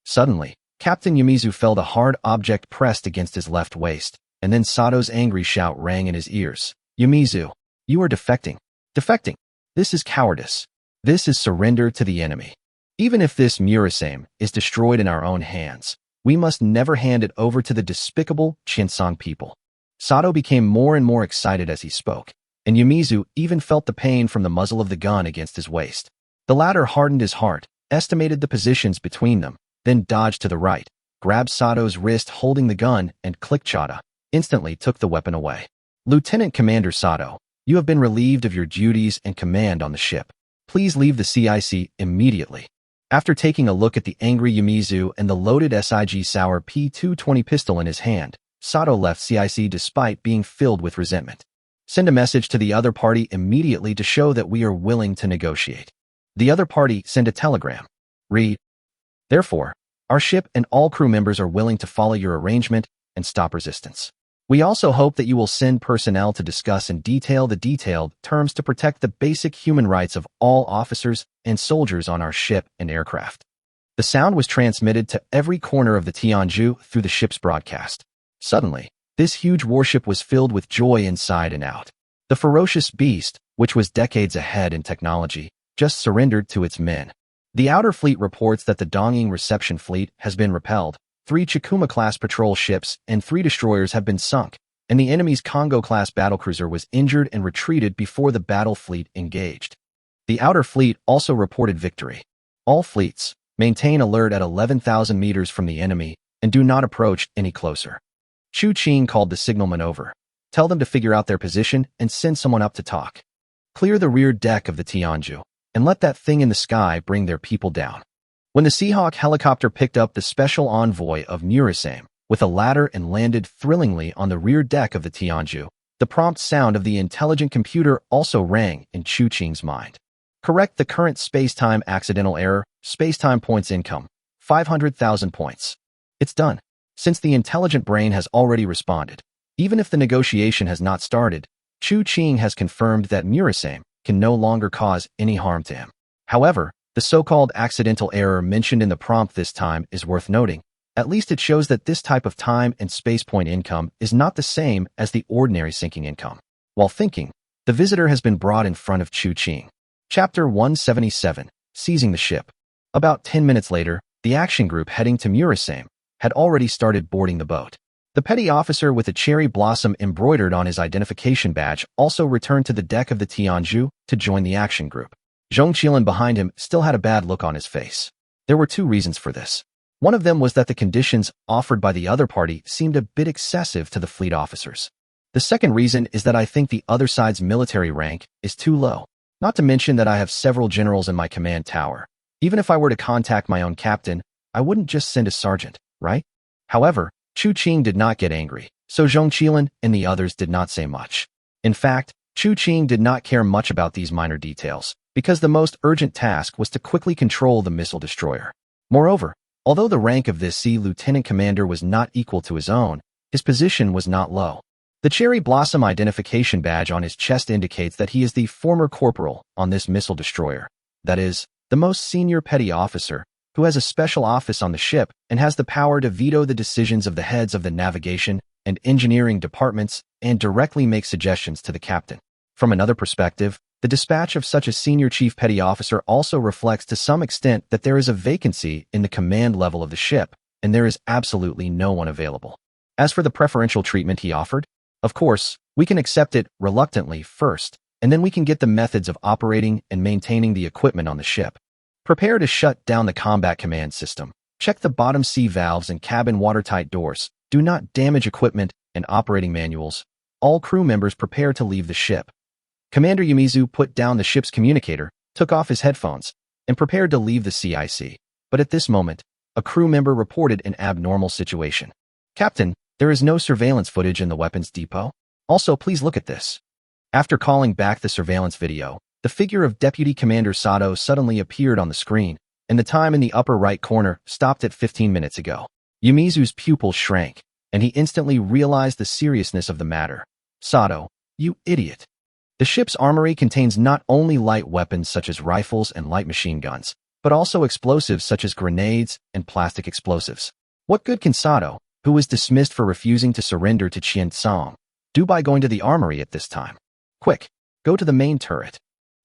Suddenly, Captain Yamizu felt a hard object pressed against his left waist, and then Sato's angry shout rang in his ears. Yamizu, you are defecting. Defecting. This is cowardice. This is surrender to the enemy. Even if this Murasame is destroyed in our own hands, we must never hand it over to the despicable Qiancang people. Sato became more and more excited as he spoke, and Yamizu even felt the pain from the muzzle of the gun against his waist. The latter hardened his heart, estimated the positions between them, then dodged to the right, grabbed Sato's wrist holding the gun, and click-chada, instantly took the weapon away. Lieutenant Commander Sato, you have been relieved of your duties and command on the ship. Please leave the CIC immediately. After taking a look at the angry Yamizu and the loaded SIG Sauer P220 pistol in his hand, Sato left CIC despite being filled with resentment. Send a message to the other party immediately to show that we are willing to negotiate. The other party send a telegram. Read. Therefore, our ship and all crew members are willing to follow your arrangement and stop resistance. We also hope that you will send personnel to discuss in detail the detailed terms to protect the basic human rights of all officers and soldiers on our ship and aircraft. The sound was transmitted to every corner of the Tianju through the ship's broadcast. Suddenly, this huge warship was filled with joy inside and out. The ferocious beast, which was decades ahead in technology, just surrendered to its men. The Outer Fleet reports that the Dongying Reception Fleet has been repelled, 3 Chikuma-class patrol ships and 3 destroyers have been sunk, and the enemy's Congo-class battlecruiser was injured and retreated before the battle fleet engaged. The Outer Fleet also reported victory. All fleets maintain alert at 11,000 meters from the enemy and do not approach any closer. Chu Qing called the signalman over. Tell them to figure out their position and send someone up to talk. Clear the rear deck of the Tianju, and let that thing in the sky bring their people down. When the Seahawk helicopter picked up the special envoy of Murasame with a ladder and landed thrillingly on the rear deck of the Tianju, the prompt sound of the intelligent computer also rang in Chu Qing's mind. Correct the current spacetime accidental error, spacetime points income, 500,000 points. It's done. Since the intelligent brain has already responded, even if the negotiation has not started, Chu Qing has confirmed that Murasame can no longer cause any harm to him. However, the so-called accidental error mentioned in the prompt this time is worth noting. At least it shows that this type of time and space point income is not the same as the ordinary sinking income. While thinking, the visitor has been brought in front of Chu Qing. Chapter 177, Seizing the Ship. About 10 minutes later, the action group heading to Murasame had already started boarding the boat. The petty officer with a cherry blossom embroidered on his identification badge also returned to the deck of the Tianju to join the action group. Zhong Qilan behind him still had a bad look on his face. There were two reasons for this. One of them was that the conditions offered by the other party seemed a bit excessive to the fleet officers. The second reason is that I think the other side's military rank is too low. Not to mention that I have several generals in my command tower. Even if I were to contact my own captain, I wouldn't just send a sergeant, right? However, Chu Qing did not get angry, so Zhong Qilan and the others did not say much. In fact, Chu Qing did not care much about these minor details, because the most urgent task was to quickly control the missile destroyer. Moreover, although the rank of this sea lieutenant commander was not equal to his own, his position was not low. The cherry blossom identification badge on his chest indicates that he is the former corporal on this missile destroyer, that is, the most senior petty officer, who has a special office on the ship and has the power to veto the decisions of the heads of the navigation and engineering departments and directly make suggestions to the captain. From another perspective, the dispatch of such a senior chief petty officer also reflects to some extent that there is a vacancy in the command level of the ship, and there is absolutely no one available. As for the preferential treatment he offered, of course, we can accept it reluctantly first, and then we can get the methods of operating and maintaining the equipment on the ship. Prepare to shut down the combat command system. Check the bottom sea valves and cabin watertight doors. Do not damage equipment and operating manuals. All crew members prepare to leave the ship. Commander Yumizu put down the ship's communicator, took off his headphones, and prepared to leave the CIC. But at this moment, a crew member reported an abnormal situation. Captain, there is no surveillance footage in the weapons depot. Also, please look at this. After calling back the surveillance video, the figure of Deputy Commander Sato suddenly appeared on the screen, and the time in the upper right corner stopped at 15 minutes ago. Yumizu's pupils shrank, and he instantly realized the seriousness of the matter. Sato, you idiot. The ship's armory contains not only light weapons such as rifles and light machine guns, but also explosives such as grenades and plastic explosives. What good can Sato, who was dismissed for refusing to surrender to Qiancang, do by going to the armory at this time? Quick, go to the main turret.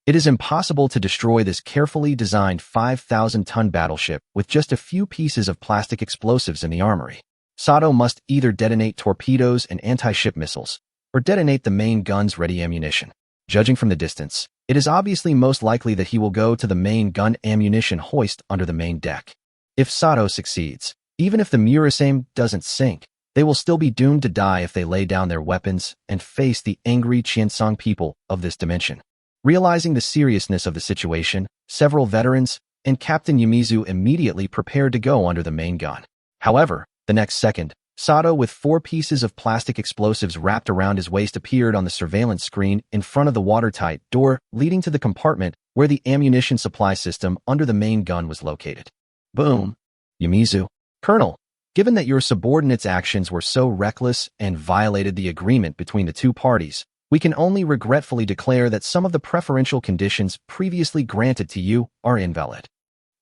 It is impossible to destroy this carefully designed 5,000-ton battleship with just a few pieces of plastic explosives in the armory. Sato must either detonate torpedoes and anti-ship missiles, or detonate the main gun's ready ammunition. Judging from the distance, it is obviously most likely that he will go to the main gun ammunition hoist under the main deck. If Sato succeeds, even if the Murasame doesn't sink, they will still be doomed to die if they lay down their weapons and face the angry Qiancang people of this dimension. Realizing the seriousness of the situation, several veterans and Captain Yumizu immediately prepared to go under the main gun. However, the next second, Sato with 4 pieces of plastic explosives wrapped around his waist appeared on the surveillance screen in front of the watertight door leading to the compartment where the ammunition supply system under the main gun was located. Boom. Yumizu. Colonel, given that your subordinates' actions were so reckless and violated the agreement between the two parties, we can only regretfully declare that some of the preferential conditions previously granted to you are invalid.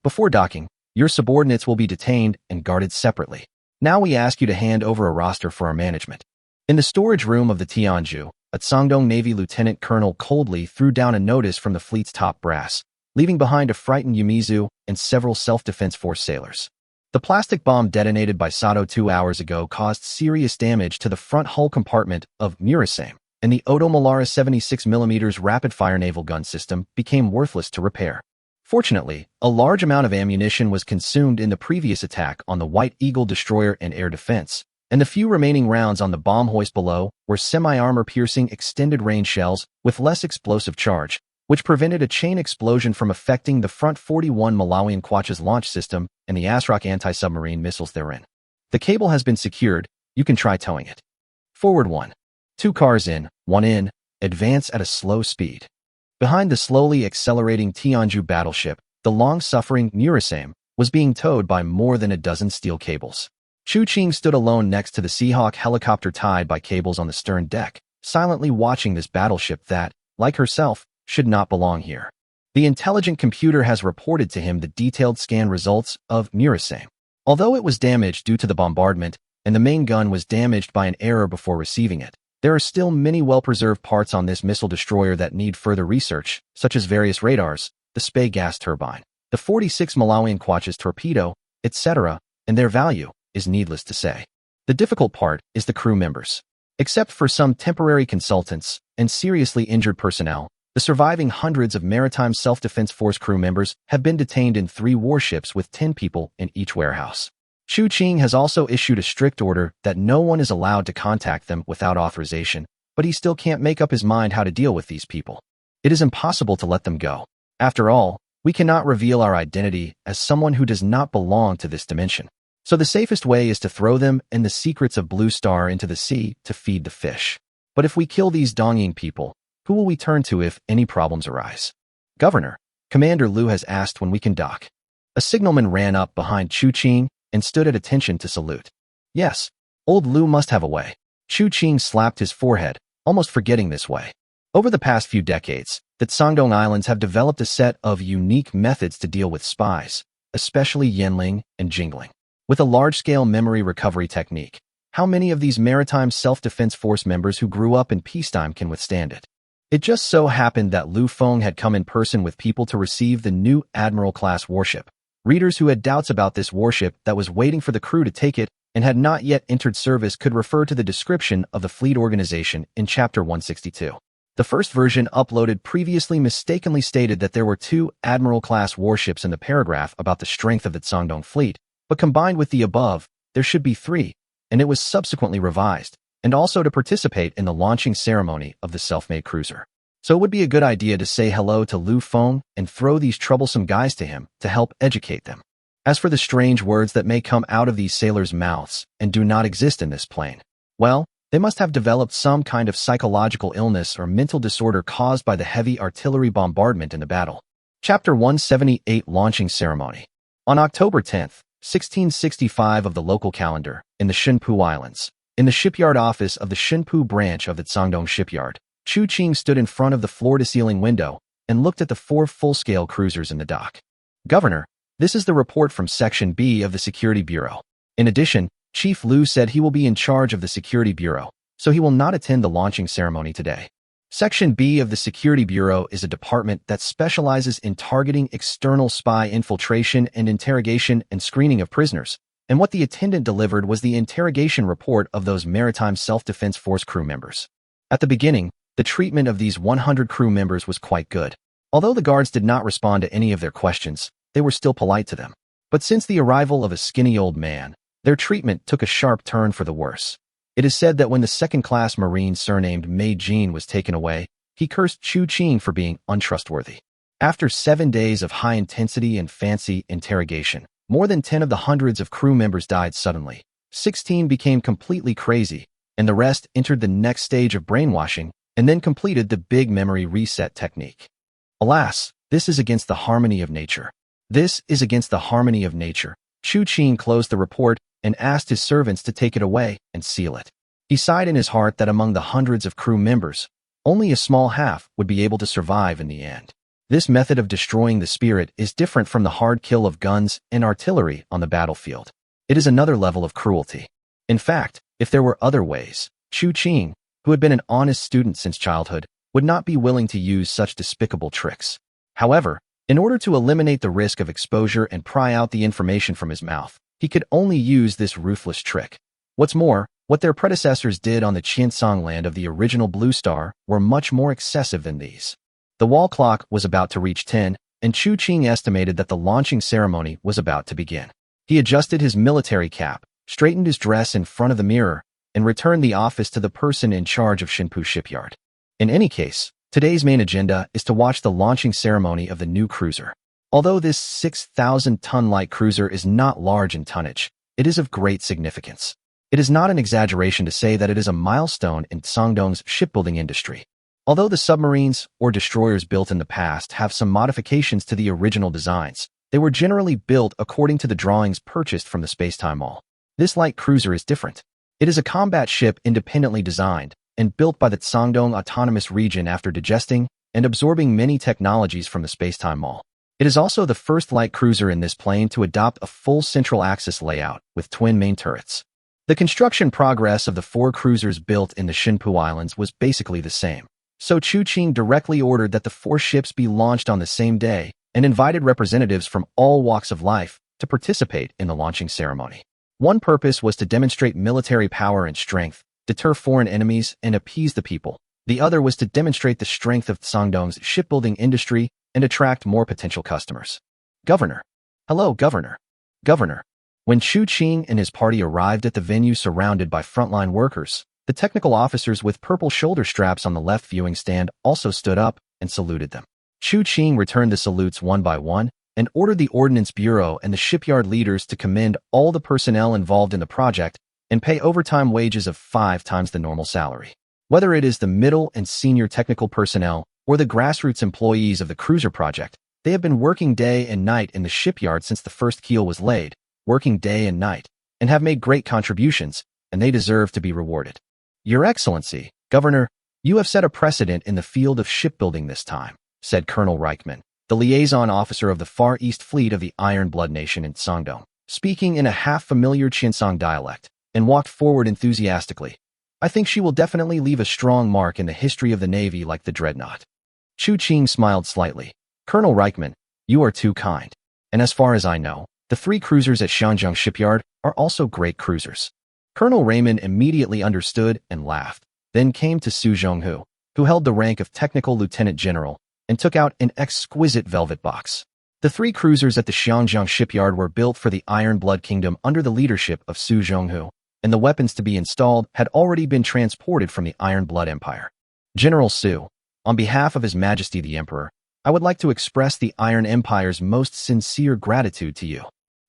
Before docking, your subordinates will be detained and guarded separately. Now we ask you to hand over a roster for our management. In the storage room of the Tianju, a Sangdong Navy Lieutenant Colonel coldly threw down a notice from the fleet's top brass, leaving behind a frightened Yumizu and several self-defense force sailors. The plastic bomb detonated by Sato 2 hours ago caused serious damage to the front hull compartment of Murasame, and the Oto Malara 76mm rapid-fire naval gun system became worthless to repair. Fortunately, a large amount of ammunition was consumed in the previous attack on the White Eagle destroyer and air defense, and the few remaining rounds on the bomb hoist below were semi-armor-piercing extended-range shells with less explosive charge, which prevented a chain explosion from affecting the front 41 Malawian Quachas launch system and the ASROC anti-submarine missiles therein. The cable has been secured. You can try towing it. Forward 1. 2 cars in, 1 in, advance at a slow speed. Behind the slowly accelerating Tianju battleship, the long-suffering Murasame was being towed by more than a dozen steel cables. Chu Qing stood alone next to the Seahawk helicopter tied by cables on the stern deck, silently watching this battleship that, like herself, should not belong here. The intelligent computer has reported to him the detailed scan results of Murasame. Although it was damaged due to the bombardment, and the main gun was damaged by an error before receiving it, there are still many well-preserved parts on this missile destroyer that need further research, such as various radars, the Spey gas turbine, the 46 Malawian Quachas torpedo, etc., and their value is needless to say. The difficult part is the crew members. Except for some temporary consultants and seriously injured personnel, the The surviving hundreds of Maritime Self-Defense Force crew members have been detained in 3 warships with 10 people in each warehouse. Qiancang has also issued a strict order that no one is allowed to contact them without authorization, but he still can't make up his mind how to deal with these people. It is impossible to let them go. After all, we cannot reveal our identity as someone who does not belong to this dimension. So the safest way is to throw them and the secrets of Blue Star into the sea to feed the fish. But if we kill these Dongying people, who will we turn to if any problems arise? Governor, Commander Liu has asked when we can dock. A signalman ran up behind Qiancang and stood at attention to salute. Yes, old Liu must have a way. Qiancang slapped his forehead, almost forgetting this way. Over the past few decades, the Taixi Islands have developed a set of unique methods to deal with spies, especially Yanling and Jingling. With a large-scale memory recovery technique, how many of these Maritime Self-Defense Force members who grew up in peacetime can withstand it? It just so happened that Lu Feng had come in person with people to receive the new Admiral-class warship. Readers who had doubts about this warship that was waiting for the crew to take it and had not yet entered service could refer to the description of the fleet organization in Chapter 162. The first version uploaded previously mistakenly stated that there were 2 Admiral-class warships in the paragraph about the strength of the Taixi fleet, but combined with the above, there should be 3, and it was subsequently revised, and also to participate in the launching ceremony of the self-made cruiser. So it would be a good idea to say hello to Lu Feng and throw these troublesome guys to him to help educate them. As for the strange words that may come out of these sailors' mouths and do not exist in this plane, well, they must have developed some kind of psychological illness or mental disorder caused by the heavy artillery bombardment in the battle. Chapter 178 Launching Ceremony. On October 10th, 1665 of the local calendar, in the Shenpu Islands, in the shipyard office of the Shenpu branch of the Taixi shipyard, Qiancang stood in front of the floor-to-ceiling window and looked at the 4 full-scale cruisers in the dock. Governor, this is the report from Section B of the Security Bureau. In addition, Chief Liu said he will be in charge of the Security Bureau, so he will not attend the launching ceremony today. Section B of the Security Bureau is a department that specializes in targeting external spy infiltration and interrogation and screening of prisoners, and what the attendant delivered was the interrogation report of those Maritime Self-Defense Force crew members. At the beginning, the treatment of these 100 crew members was quite good. Although the guards did not respond to any of their questions, they were still polite to them. But since the arrival of a skinny old man, their treatment took a sharp turn for the worse. It is said that when the second-class Marine surnamed Mei Jin was taken away, he cursed Qiancang for being untrustworthy. After 7 days of high-intensity and fancy interrogation, more than 10 of the hundreds of crew members died suddenly. 16 became completely crazy, and the rest entered the next stage of brainwashing and then completed the big memory reset technique. Alas, this is against the harmony of nature. This is against the harmony of nature. Qiancang closed the report and asked his servants to take it away and seal it. He sighed in his heart that among the hundreds of crew members, only a small half would be able to survive in the end. This method of destroying the spirit is different from the hard kill of guns and artillery on the battlefield. It is another level of cruelty. In fact, if there were other ways, Qiancang, who had been an honest student since childhood, would not be willing to use such despicable tricks. However, in order to eliminate the risk of exposure and pry out the information from his mouth, he could only use this ruthless trick. What's more, what their predecessors did on the Qiancang land of the original Blue Star were much more excessive than these. The wall clock was about to reach 10, and Qiancang estimated that the launching ceremony was about to begin. He adjusted his military cap, straightened his dress in front of the mirror, and returned the office to the person in charge of Shenpu shipyard. In any case, today's main agenda is to watch the launching ceremony of the new cruiser. Although this 6,000-ton light cruiser is not large in tonnage, it is of great significance. It is not an exaggeration to say that it is a milestone in Shandong's shipbuilding industry. Although the submarines or destroyers built in the past have some modifications to the original designs, they were generally built according to the drawings purchased from the Spacetime Mall. This light cruiser is different. It is a combat ship independently designed and built by the Shandong Autonomous Region after digesting and absorbing many technologies from the Spacetime Mall. It is also the first light cruiser in this plane to adopt a full central axis layout with twin main turrets. The construction progress of the 4 cruisers built in the Shenpu Islands was basically the same. So Qiancang directly ordered that the 4 ships be launched on the same day and invited representatives from all walks of life to participate in the launching ceremony. One purpose was to demonstrate military power and strength, deter foreign enemies, and appease the people. The other was to demonstrate the strength of Sangdong's shipbuilding industry and attract more potential customers. Governor. Hello, Governor. Governor. When Chu Qing and his party arrived at the venue surrounded by frontline workers, the technical officers with purple shoulder straps on the left viewing stand also stood up and saluted them. Chu Qing returned the salutes one by one and ordered the Ordnance Bureau and the shipyard leaders to commend all the personnel involved in the project and pay overtime wages of 5 times the normal salary. Whether it is the middle and senior technical personnel or the grassroots employees of the cruiser project, they have been working day and night in the shipyard since the first keel was laid, working day and night, and have made great contributions, and they deserve to be rewarded. Your Excellency, Governor, you have set a precedent in the field of shipbuilding this time, said Colonel Reichman, the liaison officer of the Far East Fleet of the Iron Blood Nation in Sangdong, speaking in a half-familiar Qiancang dialect, and walked forward enthusiastically. I think she will definitely leave a strong mark in the history of the Navy like the Dreadnought. Chu Qing smiled slightly. Colonel Reichman, you are too kind. And as far as I know, the 3 cruisers at Qianzhou shipyard are also great cruisers. Colonel Raymond immediately understood and laughed, then came to Su Zhonghu, who held the rank of Technical Lieutenant General, and took out an exquisite velvet box. The 3 cruisers at the Qianzhou shipyard were built for the Iron Blood Kingdom under the leadership of Su Zhonghu, and the weapons to be installed had already been transported from the Iron Blood Empire. General Su, on behalf of His Majesty the Emperor, I would like to express the Iron Empire's most sincere gratitude to you.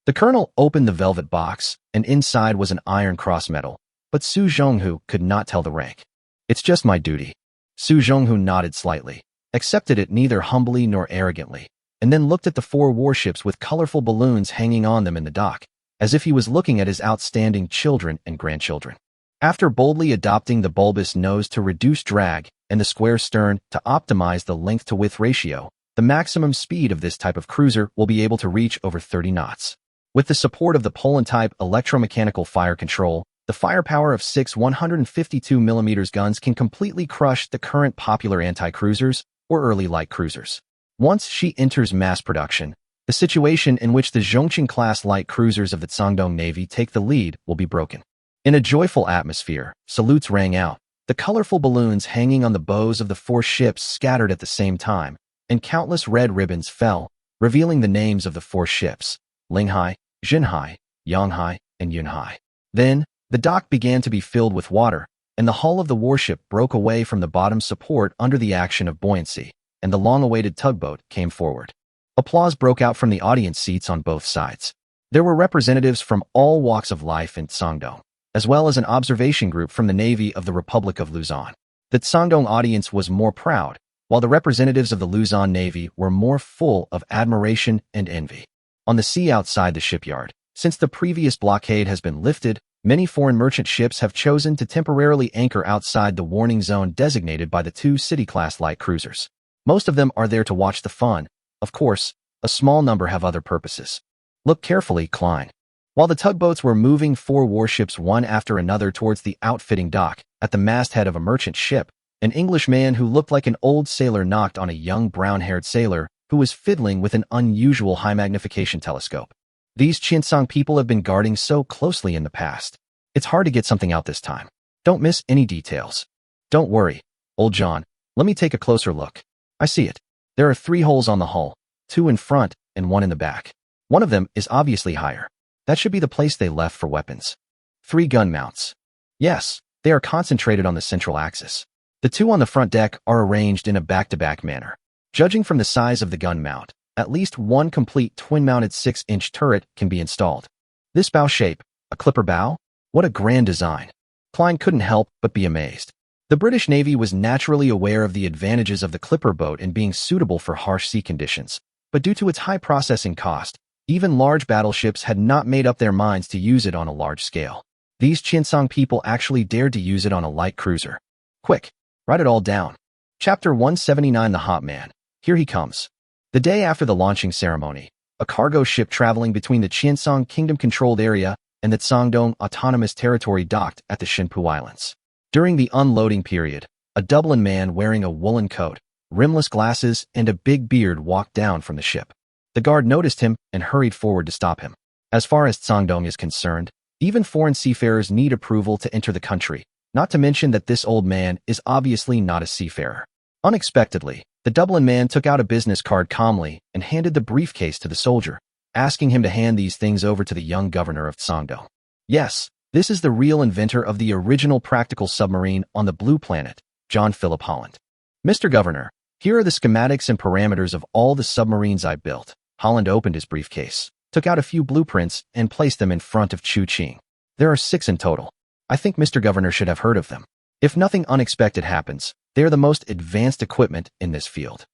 The colonel opened the velvet box, and inside was an iron cross medal, but Su Zhonghu could not tell the rank. It's just my duty. Su Zhonghu nodded slightly, accepted it neither humbly nor arrogantly, and then looked at the 4 warships with colorful balloons hanging on them in the dock, as if he was looking at his outstanding children and grandchildren. After boldly adopting the bulbous nose to reduce drag and the square stern to optimize the length-to-width ratio, the maximum speed of this type of cruiser will be able to reach over 30 knots. With the support of the Poland-type electromechanical fire control, the firepower of 6 152mm guns can completely crush the current popular anti-cruisers or early light cruisers. Once she enters mass production, the situation in which the Zhongqing-class light cruisers of the Sangdong Navy take the lead will be broken. In a joyful atmosphere, salutes rang out, the colorful balloons hanging on the bows of the 4 ships scattered at the same time, and countless red ribbons fell, revealing the names of the 4 ships, Linghai, Jinhai, Yanghai, and Yunhai. Then, the dock began to be filled with water, and the hull of the warship broke away from the bottom support under the action of buoyancy, and the long-awaited tugboat came forward. Applause broke out from the audience seats on both sides. There were representatives from all walks of life in Sangdong, as well as an observation group from the Navy of the Republic of Luzon. The Sangdong audience was more proud, while the representatives of the Luzon Navy were more full of admiration and envy. On the sea outside the shipyard, since the previous blockade has been lifted, many foreign merchant ships have chosen to temporarily anchor outside the warning zone designated by the 2 city-class light cruisers. Most of them are there to watch the fun. Of course, a small number have other purposes. Look carefully, Klein. While the tugboats were moving 4 warships one after another towards the outfitting dock, at the masthead of a merchant ship, an Englishman who looked like an old sailor knocked on a young brown-haired sailor who was fiddling with an unusual high-magnification telescope. These Qiancang people have been guarding so closely in the past. It's hard to get something out this time. Don't miss any details. Don't worry, old John. Let me take a closer look. I see it. There are 3 holes on the hull, 2 in front and 1 in the back. One of them is obviously higher. That should be the place they left for weapons. 3 gun mounts. Yes, they are concentrated on the central axis. The 2 on the front deck are arranged in a back-to-back manner. Judging from the size of the gun mount, at least 1 complete twin-mounted 6-inch turret can be installed. This bow shape, a clipper bow? What a grand design. Klein couldn't help but be amazed. The British Navy was naturally aware of the advantages of the clipper boat in being suitable for harsh sea conditions, but due to its high processing cost, even large battleships had not made up their minds to use it on a large scale. These Qiancang people actually dared to use it on a light cruiser. Quick, write it all down. Chapter 179 The Hot Man. Here he comes. The day after the launching ceremony, a cargo ship traveling between the Qiancang Kingdom-controlled area and the Sangdong Autonomous Territory docked at the Shinpu Islands. During the unloading period, a Dublin man wearing a woolen coat, rimless glasses, and a big beard walked down from the ship. The guard noticed him and hurried forward to stop him. As far as Sangdong is concerned, even foreign seafarers need approval to enter the country, Not to mention that this old man is obviously not a seafarer. Unexpectedly, the Dublin man took out a business card calmly and handed the briefcase to the soldier, asking him to hand these things over to the young governor of Qiancang. Yes, this is the real inventor of the original practical submarine on the Blue Planet, John Philip Holland. Mr. Governor, here are the schematics and parameters of all the submarines I built. Holland opened his briefcase, took out a few blueprints, and placed them in front of Qiancang. There are 6 in total. I think Mr. Governor should have heard of them. If nothing unexpected happens, they are the most advanced equipment in this field.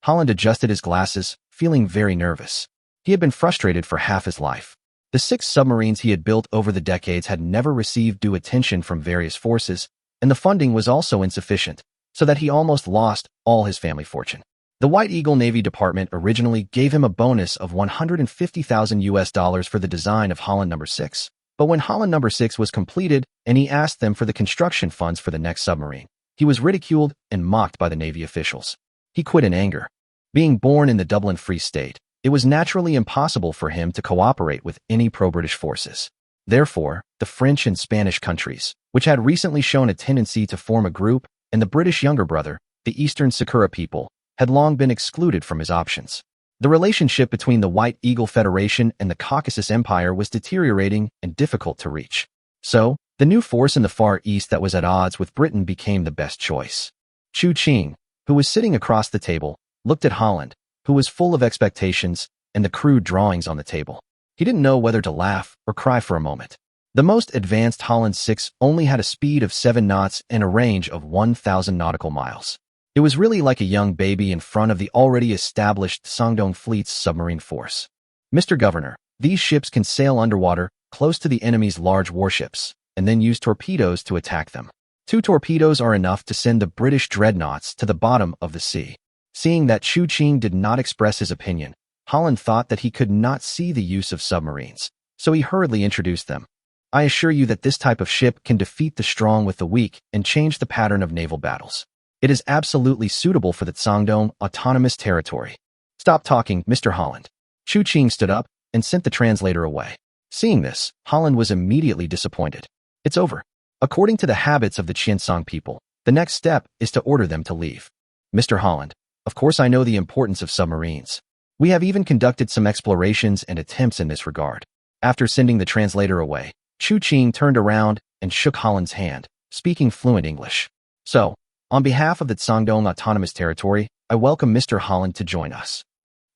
Holland adjusted his glasses, feeling very nervous. He had been frustrated for half his life. The 6 submarines he had built over the decades had never received due attention from various forces, and the funding was also insufficient, so that he almost lost all his family fortune. The White Eagle Navy Department originally gave him a bonus of $150,000 for the design of Holland No. 6, but when Holland No. 6 was completed and he asked them for the construction funds for the next submarine, he was ridiculed and mocked by the Navy officials. He quit in anger. Being born in the Dublin Free State, it was naturally impossible for him to cooperate with any pro-British forces. Therefore, the French and Spanish countries, which had recently shown a tendency to form a group, and the British younger brother, the Eastern Sakura people, had long been excluded from his options. The relationship between the White Eagle Federation and the Caucasus Empire was deteriorating and difficult to reach. So, the new force in the Far East that was at odds with Britain became the best choice. Qiancang, who was sitting across the table, looked at Holland, who was full of expectations, and the crude drawings on the table. He didn't know whether to laugh or cry for a moment. The most advanced Holland 6 only had a speed of 7 knots and a range of 1,000 nautical miles. It was really like a young baby in front of the already established Sangdong Fleet's submarine force. Mr. Governor, these ships can sail underwater, close to the enemy's large warships, and then use torpedoes to attack them. 2 torpedoes are enough to send the British dreadnoughts to the bottom of the sea. Seeing that Qiancang did not express his opinion, Holland thought that he could not see the use of submarines, so he hurriedly introduced them. I assure you that this type of ship can defeat the strong with the weak and change the pattern of naval battles. It is absolutely suitable for the Sangdong Autonomous Territory. Stop talking, Mr. Holland. Qiancang stood up and sent the translator away. Seeing this, Holland was immediately disappointed. It's over. According to the habits of the Qiancang people, the next step is to order them to leave. Mr. Holland, of course I know the importance of submarines. We have even conducted some explorations and attempts in this regard. After sending the translator away, Qiancang turned around and shook Holland's hand, speaking fluent English. So, on behalf of the Sangdong Autonomous Territory, I welcome Mr. Holland to join us.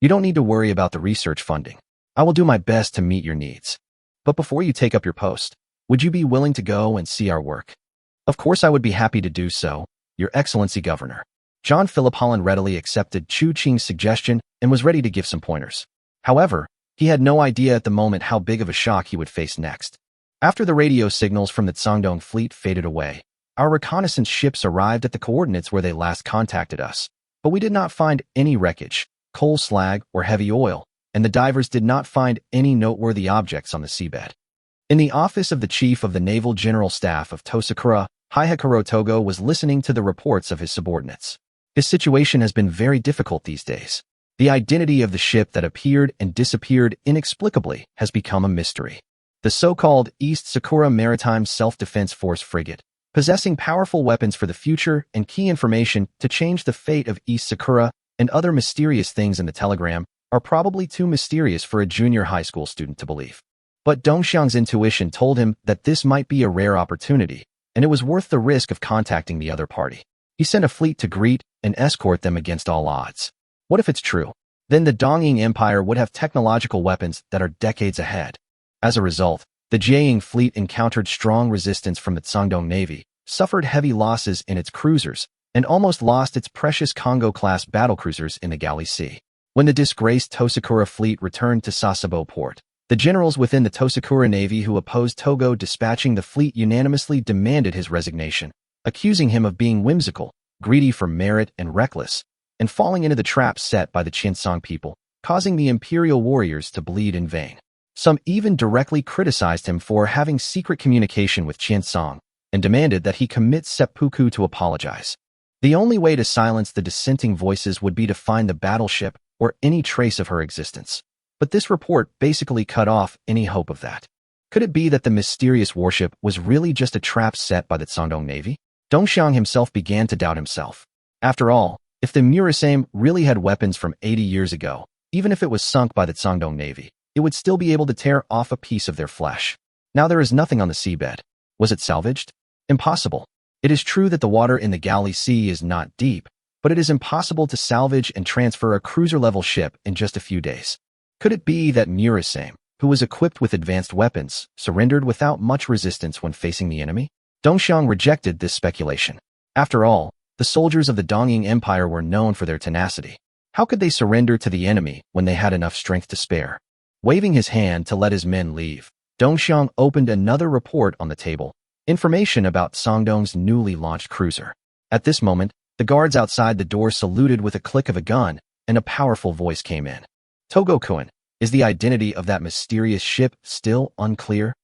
You don't need to worry about the research funding. I will do my best to meet your needs. But before you take up your post, would you be willing to go and see our work? Of course I would be happy to do so, Your Excellency Governor. John Philip Holland readily accepted Qiancang's suggestion and was ready to give some pointers. However, he had no idea at the moment how big of a shock he would face next. After the radio signals from the Sangdong fleet faded away, our reconnaissance ships arrived at the coordinates where they last contacted us, but we did not find any wreckage, coal slag, or heavy oil, and the divers did not find any noteworthy objects on the seabed. In the office of the Chief of the Naval General Staff of Tosakura, Haihakuro Togo was listening to the reports of his subordinates. His situation has been very difficult these days. The identity of the ship that appeared and disappeared inexplicably has become a mystery. The so-called East Sakura Maritime Self-Defense Force frigate, possessing powerful weapons for the future and key information to change the fate of East Sakura and other mysterious things in the telegram, are probably too mysterious for a junior high school student to believe. But Dongxiang's intuition told him that this might be a rare opportunity, and it was worth the risk of contacting the other party. He sent a fleet to greet and escort them against all odds. What if it's true? Then the Qiancang Empire would have technological weapons that are decades ahead. As a result, the Jiaying fleet encountered strong resistance from the Sangdong Navy, suffered heavy losses in its cruisers, and almost lost its precious Congo-class battlecruisers in the Galley Sea. When the disgraced Tosakura fleet returned to Sasebo port, the generals within the Tosakura Navy who opposed Togo dispatching the fleet unanimously demanded his resignation, accusing him of being whimsical, greedy for merit and reckless, and falling into the trap set by the Qiancang people, causing the imperial warriors to bleed in vain. Some even directly criticized him for having secret communication with Qiancang and demanded that he commit seppuku to apologize. The only way to silence the dissenting voices would be to find the battleship or any trace of her existence. But this report basically cut off any hope of that. Could it be that the mysterious warship was really just a trap set by the Sangdong Navy? Dongxiang himself began to doubt himself. After all, if the Murasame really had weapons from 80 years ago, even if it was sunk by the Sangdong Navy, it would still be able to tear off a piece of their flesh. Now there is nothing on the seabed. Was it salvaged? Impossible. It is true that the water in the Galley Sea is not deep, but it is impossible to salvage and transfer a cruiser-level ship in just a few days. Could it be that Murasame, who was equipped with advanced weapons, surrendered without much resistance when facing the enemy? Dongxiang rejected this speculation. After all, the soldiers of the Qiancang Empire were known for their tenacity. How could they surrender to the enemy when they had enough strength to spare? Waving his hand to let his men leave, Dongxiang opened another report on the table, information about Sangdong's newly launched cruiser. At this moment, the guards outside the door saluted with a click of a gun, and a powerful voice came in. Togo-kun, is the identity of that mysterious ship still unclear?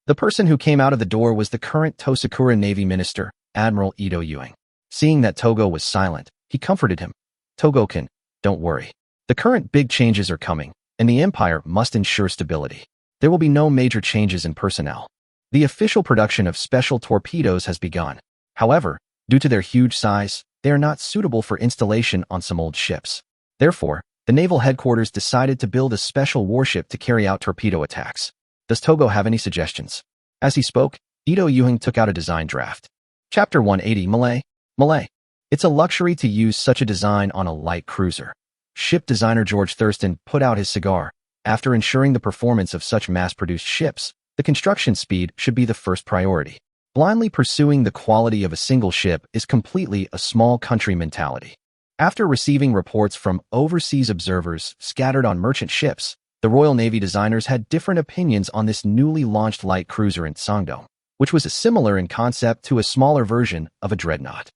The person who came out of the door was the current Tosakura Navy Minister, Admiral Ito Yuing. Seeing that Togo was silent, he comforted him. Togo-kun, don't worry. The current big changes are coming, and the Empire must ensure stability. There will be no major changes in personnel. The official production of special torpedoes has begun. However, due to their huge size, they are not suitable for installation on some old ships. Therefore, the naval headquarters decided to build a special warship to carry out torpedo attacks. Does Togo have any suggestions? As he spoke, Ito Yuing took out a design draft. Chapter 180 Malay. It's a luxury to use such a design on a light cruiser. Ship designer George Thurston put out his cigar. After ensuring the performance of such mass-produced ships, the construction speed should be the first priority. Blindly pursuing the quality of a single ship is completely a small country mentality. After receiving reports from overseas observers scattered on merchant ships, the Royal Navy designers had different opinions on this newly launched light cruiser in Sangdong, which was similar in concept to a smaller version of a dreadnought.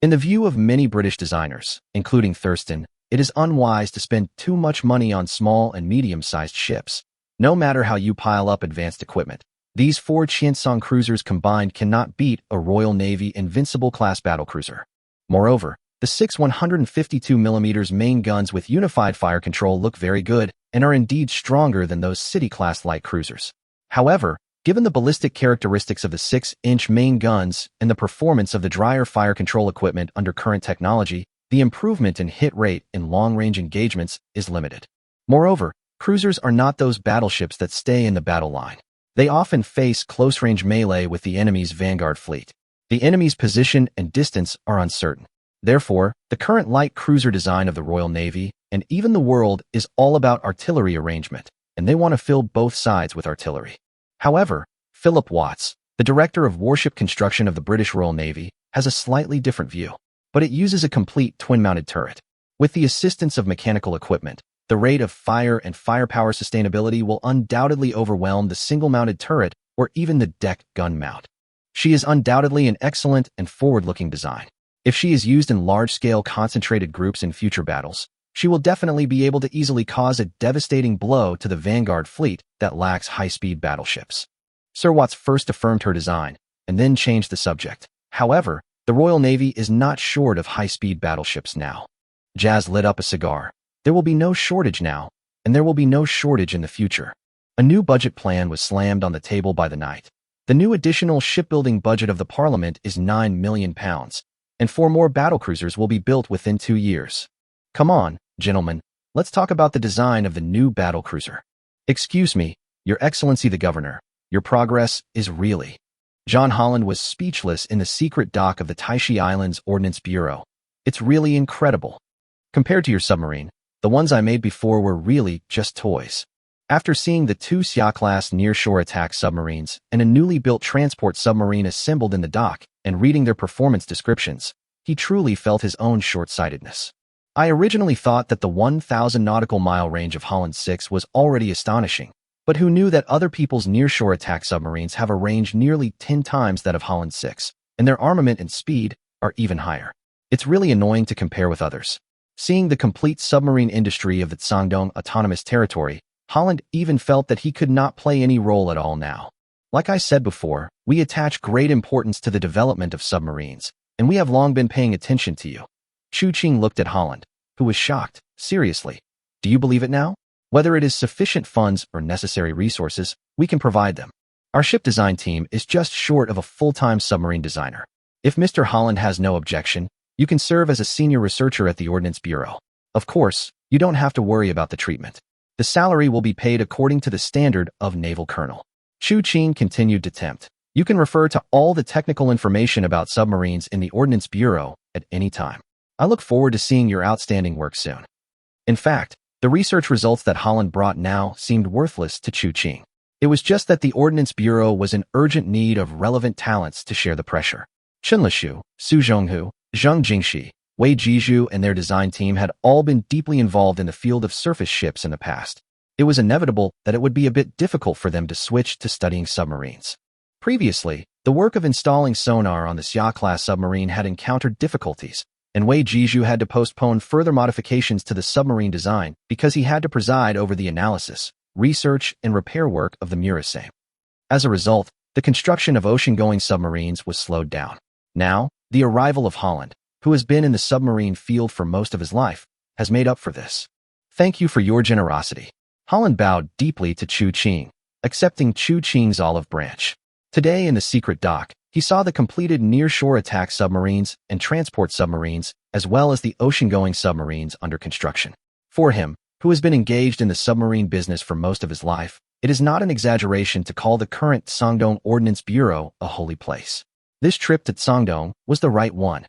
In the view of many British designers, including Thurston, it is unwise to spend too much money on small and medium-sized ships. No matter how you pile up advanced equipment, these four Qiancang cruisers combined cannot beat a Royal Navy Invincible-class battlecruiser. Moreover, the 6 152mm main guns with unified fire control look very good and are indeed stronger than those City-class light cruisers. However, given the ballistic characteristics of the 6-inch main guns and the performance of the drier fire control equipment under current technology, the improvement in hit rate in long-range engagements is limited. Moreover, cruisers are not those battleships that stay in the battle line. They often face close-range melee with the enemy's vanguard fleet. The enemy's position and distance are uncertain. Therefore, the current light cruiser design of the Royal Navy and even the world is all about artillery arrangement, and they want to fill both sides with artillery. However, Philip Watts, the director of warship construction of the British Royal Navy, has a slightly different view. But it uses a complete twin-mounted turret. With the assistance of mechanical equipment, the rate of fire and firepower sustainability will undoubtedly overwhelm the single-mounted turret or even the deck gun mount. She is undoubtedly an excellent and forward-looking design. If she is used in large-scale concentrated groups in future battles, she will definitely be able to easily cause a devastating blow to the vanguard fleet that lacks high-speed battleships. Sir Watts first affirmed her design, and then changed the subject. However, the Royal Navy is not short of high-speed battleships now. Jazz lit up a cigar. There will be no shortage now, and there will be no shortage in the future. A new budget plan was slammed on the table by the night. The new additional shipbuilding budget of the Parliament is £9 million, and 4 more battlecruisers will be built within 2 years. Come on, gentlemen, let's talk about the design of the new battlecruiser. Excuse me, Your Excellency the Governor, your progress is really... John Holland was speechless in the secret dock of the Taixi Islands Ordnance Bureau. It's really incredible. Compared to your submarine, the ones I made before were really just toys. After seeing the 2 Xia-class nearshore attack submarines and a newly built transport submarine assembled in the dock and reading their performance descriptions, he truly felt his own short-sightedness. I originally thought that the 1,000 nautical mile range of Holland 6 was already astonishing, but who knew that other people's nearshore attack submarines have a range nearly 10 times that of Holland 6, and their armament and speed are even higher. It's really annoying to compare with others. Seeing the complete submarine industry of the Sangdong Autonomous Territory, Holland even felt that he could not play any role at all now. Like I said before, we attach great importance to the development of submarines, and we have long been paying attention to you. Chu Qing looked at Holland, who was shocked. Seriously, do you believe it now? Whether it is sufficient funds or necessary resources, we can provide them. Our ship design team is just short of a full-time submarine designer. If Mr. Holland has no objection, you can serve as a senior researcher at the Ordnance Bureau. Of course, you don't have to worry about the treatment. The salary will be paid according to the standard of naval colonel. Chu Qing continued to tempt. You can refer to all the technical information about submarines in the Ordnance Bureau at any time. I look forward to seeing your outstanding work soon. In fact, the research results that Holland brought now seemed worthless to Chu Qing. It was just that the Ordnance Bureau was in urgent need of relevant talents to share the pressure. Chen Lishu, Su Zhonghu, Zheng Jingxi, Wei Jizhu and their design team had all been deeply involved in the field of surface ships in the past. It was inevitable that it would be a bit difficult for them to switch to studying submarines. Previously, the work of installing sonar on the Xia-class submarine had encountered difficulties, and Wei Jizhu had to postpone further modifications to the submarine design because he had to preside over the analysis, research, and repair work of the Murasame. As a result, the construction of ocean-going submarines was slowed down. Now, the arrival of Holland, who has been in the submarine field for most of his life, has made up for this. Thank you for your generosity. Holland bowed deeply to Chu Qing, accepting Chu Qing's olive branch. Today in the secret dock, he saw the completed near-shore attack submarines and transport submarines, as well as the ocean-going submarines under construction. For him, who has been engaged in the submarine business for most of his life, it is not an exaggeration to call the current Sangdong Ordnance Bureau a holy place. This trip to Sangdong was the right one.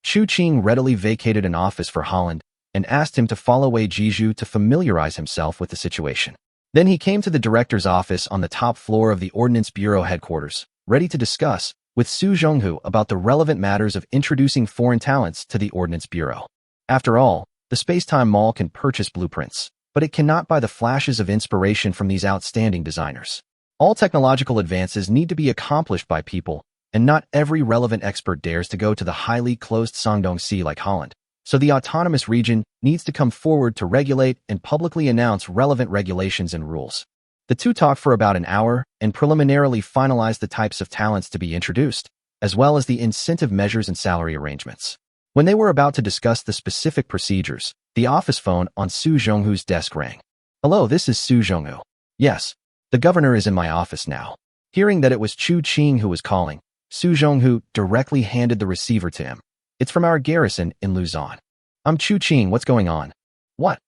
Chu Qing readily vacated an office for Holland and asked him to follow Wei Jizhu to familiarize himself with the situation. Then he came to the director's office on the top floor of the Ordnance Bureau headquarters, ready to discuss with Su Zhonghu about the relevant matters of introducing foreign talents to the Ordnance Bureau. After all, the Spacetime Mall can purchase blueprints, but it cannot buy the flashes of inspiration from these outstanding designers. All technological advances need to be accomplished by people, and not every relevant expert dares to go to the highly closed Sangdong Sea like Holland. So the autonomous region needs to come forward to regulate and publicly announce relevant regulations and rules. The two talked for about an hour and preliminarily finalized the types of talents to be introduced, as well as the incentive measures and salary arrangements. When they were about to discuss the specific procedures, the office phone on Su Zhonghu's desk rang. Hello, this is Su Zhonghu. Yes, the governor is in my office now. Hearing that it was Chu Qing who was calling, Su Zhonghu directly handed the receiver to him. It's from our garrison in Luzon. I'm Chu Qing, what's going on? What?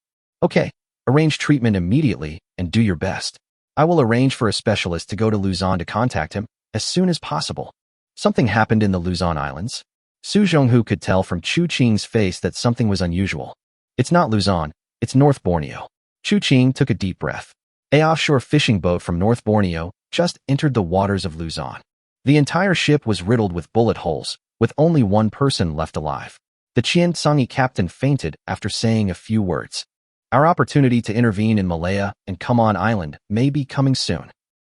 Okay, arrange treatment immediately and do your best. I will arrange for a specialist to go to Luzon to contact him as soon as possible. Something happened in the Luzon Islands. Su Zhonghu could tell from Chu Qing's face that something was unusual. It's not Luzon, it's North Borneo. Chu Qing took a deep breath. An offshore fishing boat from North Borneo just entered the waters of Luzon. The entire ship was riddled with bullet holes, with only one person left alive. The Qiancang captain fainted after saying a few words. Our opportunity to intervene in Malaya and Qiancang Island may be coming soon.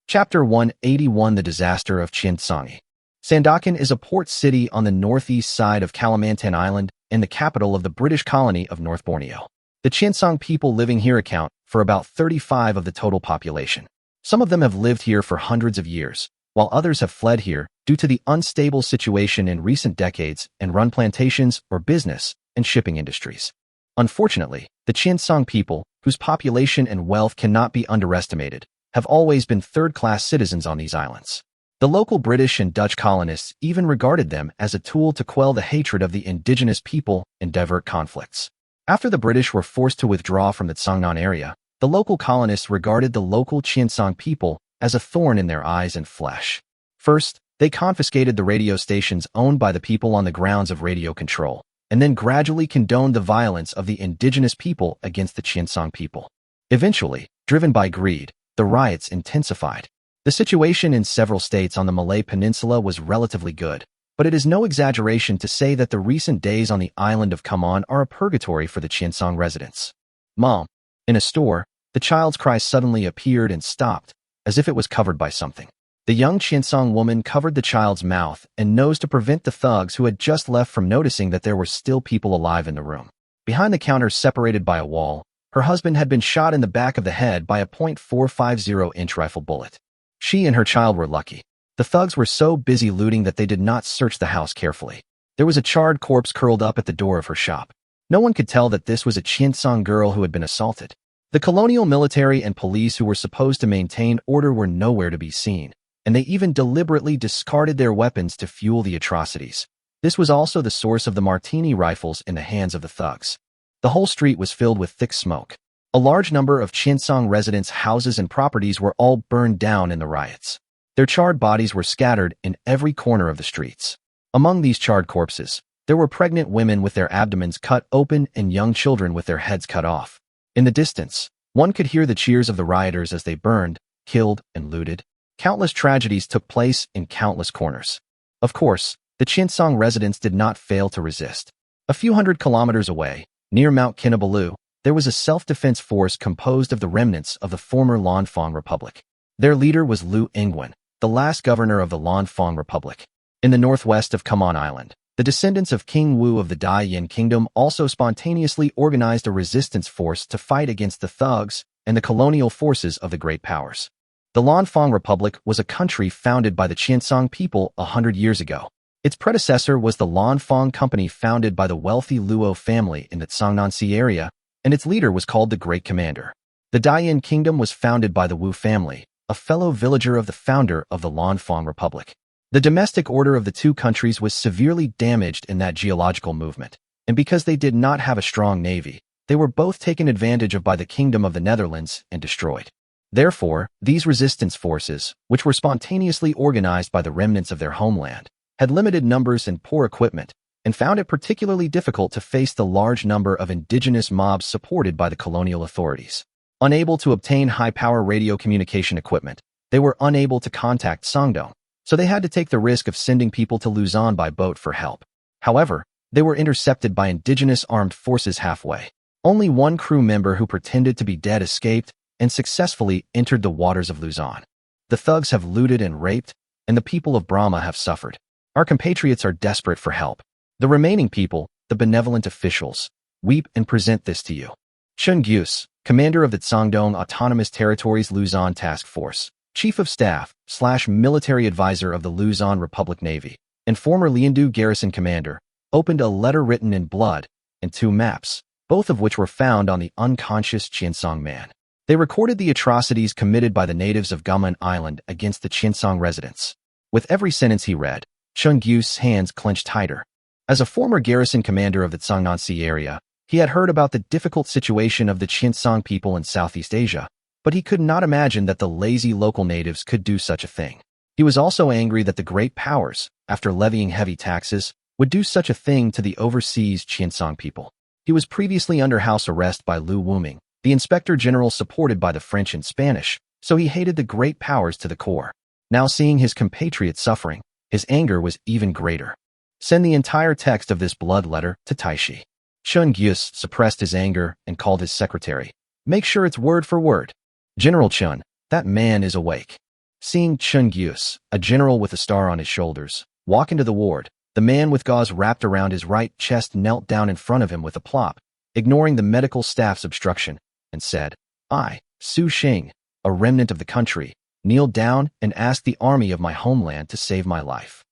Chapter 181: The Disaster of Qiancang. Sandakan is a port city on the northeast side of Kalimantan Island and the capital of the British colony of North Borneo. The Qiancang people living here account for about 35% of the total population. Some of them have lived here for hundreds of years, while others have fled here due to the unstable situation in recent decades and run plantations or business and shipping industries. Unfortunately, the Qiancang people, whose population and wealth cannot be underestimated, have always been third-class citizens on these islands. The local British and Dutch colonists even regarded them as a tool to quell the hatred of the indigenous people and divert conflicts. After the British were forced to withdraw from the Sangnan area, the local colonists regarded the local Qiancang people as a thorn in their eyes and flesh. First, they confiscated the radio stations owned by the people on the grounds of radio control, and then gradually condoned the violence of the indigenous people against the Qiancang people. Eventually, driven by greed, the riots intensified. The situation in several states on the Malay Peninsula was relatively good, but it is no exaggeration to say that the recent days on the island of Qiancang are a purgatory for the Qiancang residents. Mom. In a store, the child's cry suddenly appeared and stopped, as if it was covered by something. The young Qiancang woman covered the child's mouth and nose to prevent the thugs who had just left from noticing that there were still people alive in the room. Behind the counter, separated by a wall, her husband had been shot in the back of the head by a .450-inch rifle bullet. She and her child were lucky. The thugs were so busy looting that they did not search the house carefully. There was a charred corpse curled up at the door of her shop. No one could tell that this was a Qiancang girl who had been assaulted. The colonial military and police who were supposed to maintain order were nowhere to be seen, and they even deliberately discarded their weapons to fuel the atrocities. This was also the source of the martini rifles in the hands of the thugs. The whole street was filled with thick smoke. A large number of Qiancang residents' houses and properties were all burned down in the riots. Their charred bodies were scattered in every corner of the streets. Among these charred corpses, there were pregnant women with their abdomens cut open and young children with their heads cut off. In the distance, one could hear the cheers of the rioters as they burned, killed, and looted. Countless tragedies took place in countless corners. Of course, the Qiancang residents did not fail to resist. A few hundred kilometers away, near Mount Kinabalu, there was a self-defense force composed of the remnants of the former Lanfang Republic. Their leader was Lu Ingwen, the last governor of the Lanfang Republic. In the northwest of Qiancang Island, the descendants of King Wu of the Daiyan Kingdom also spontaneously organized a resistance force to fight against the thugs and the colonial forces of the great powers. The Lanfang Republic was a country founded by the Qiancang people 100 years ago. Its predecessor was the Lanfang Company, founded by the wealthy Luo family in the Qiangnanxi area, and its leader was called the Great Commander. The Daiyan Kingdom was founded by the Wu family, a fellow villager of the founder of the Lanfang Republic. The domestic order of the two countries was severely damaged in that geological movement, and because they did not have a strong navy, they were both taken advantage of by the Kingdom of the Netherlands and destroyed. Therefore, these resistance forces, which were spontaneously organized by the remnants of their homeland, had limited numbers and poor equipment, and found it particularly difficult to face the large number of indigenous mobs supported by the colonial authorities. Unable to obtain high-power radio communication equipment, they were unable to contact Sangdong, so they had to take the risk of sending people to Luzon by boat for help. However, they were intercepted by indigenous armed forces halfway. Only one crew member who pretended to be dead escaped and successfully entered the waters of Luzon. The thugs have looted and raped, and the people of Brahma have suffered. Our compatriots are desperate for help. The remaining people, the benevolent officials, weep and present this to you. Chen Gyus, commander of the Sangdong Autonomous Territories Luzon Task Force, chief of staff / military advisor of the Luzon Republic Navy, and former Liandu garrison commander, opened a letter written in blood and 2 maps, both of which were found on the unconscious Qiancang man. They recorded the atrocities committed by the natives of Qiancang Island against the Qiancang residents. With every sentence he read, Chen Gyus' hands clenched tighter. As a former garrison commander of the Qiangnanxi area, he had heard about the difficult situation of the Qiancang people in Southeast Asia, but he could not imagine that the lazy local natives could do such a thing. He was also angry that the great powers, after levying heavy taxes, would do such a thing to the overseas Qiancang people. He was previously under house arrest by Lu Wuming, the inspector general supported by the French and Spanish, so he hated the great powers to the core. Now seeing his compatriots suffering, his anger was even greater. Send the entire text of this blood letter to Taixi. Chen Gyus suppressed his anger and called his secretary. Make sure it's word for word. General Chen, that man is awake. Seeing Chen Gyus, a general with a star on his shoulders, walk into the ward, the man with gauze wrapped around his right chest knelt down in front of him with a plop, ignoring the medical staff's obstruction, and said, I, Su Xing, a remnant of the country, kneel down and ask the army of my homeland to save my life.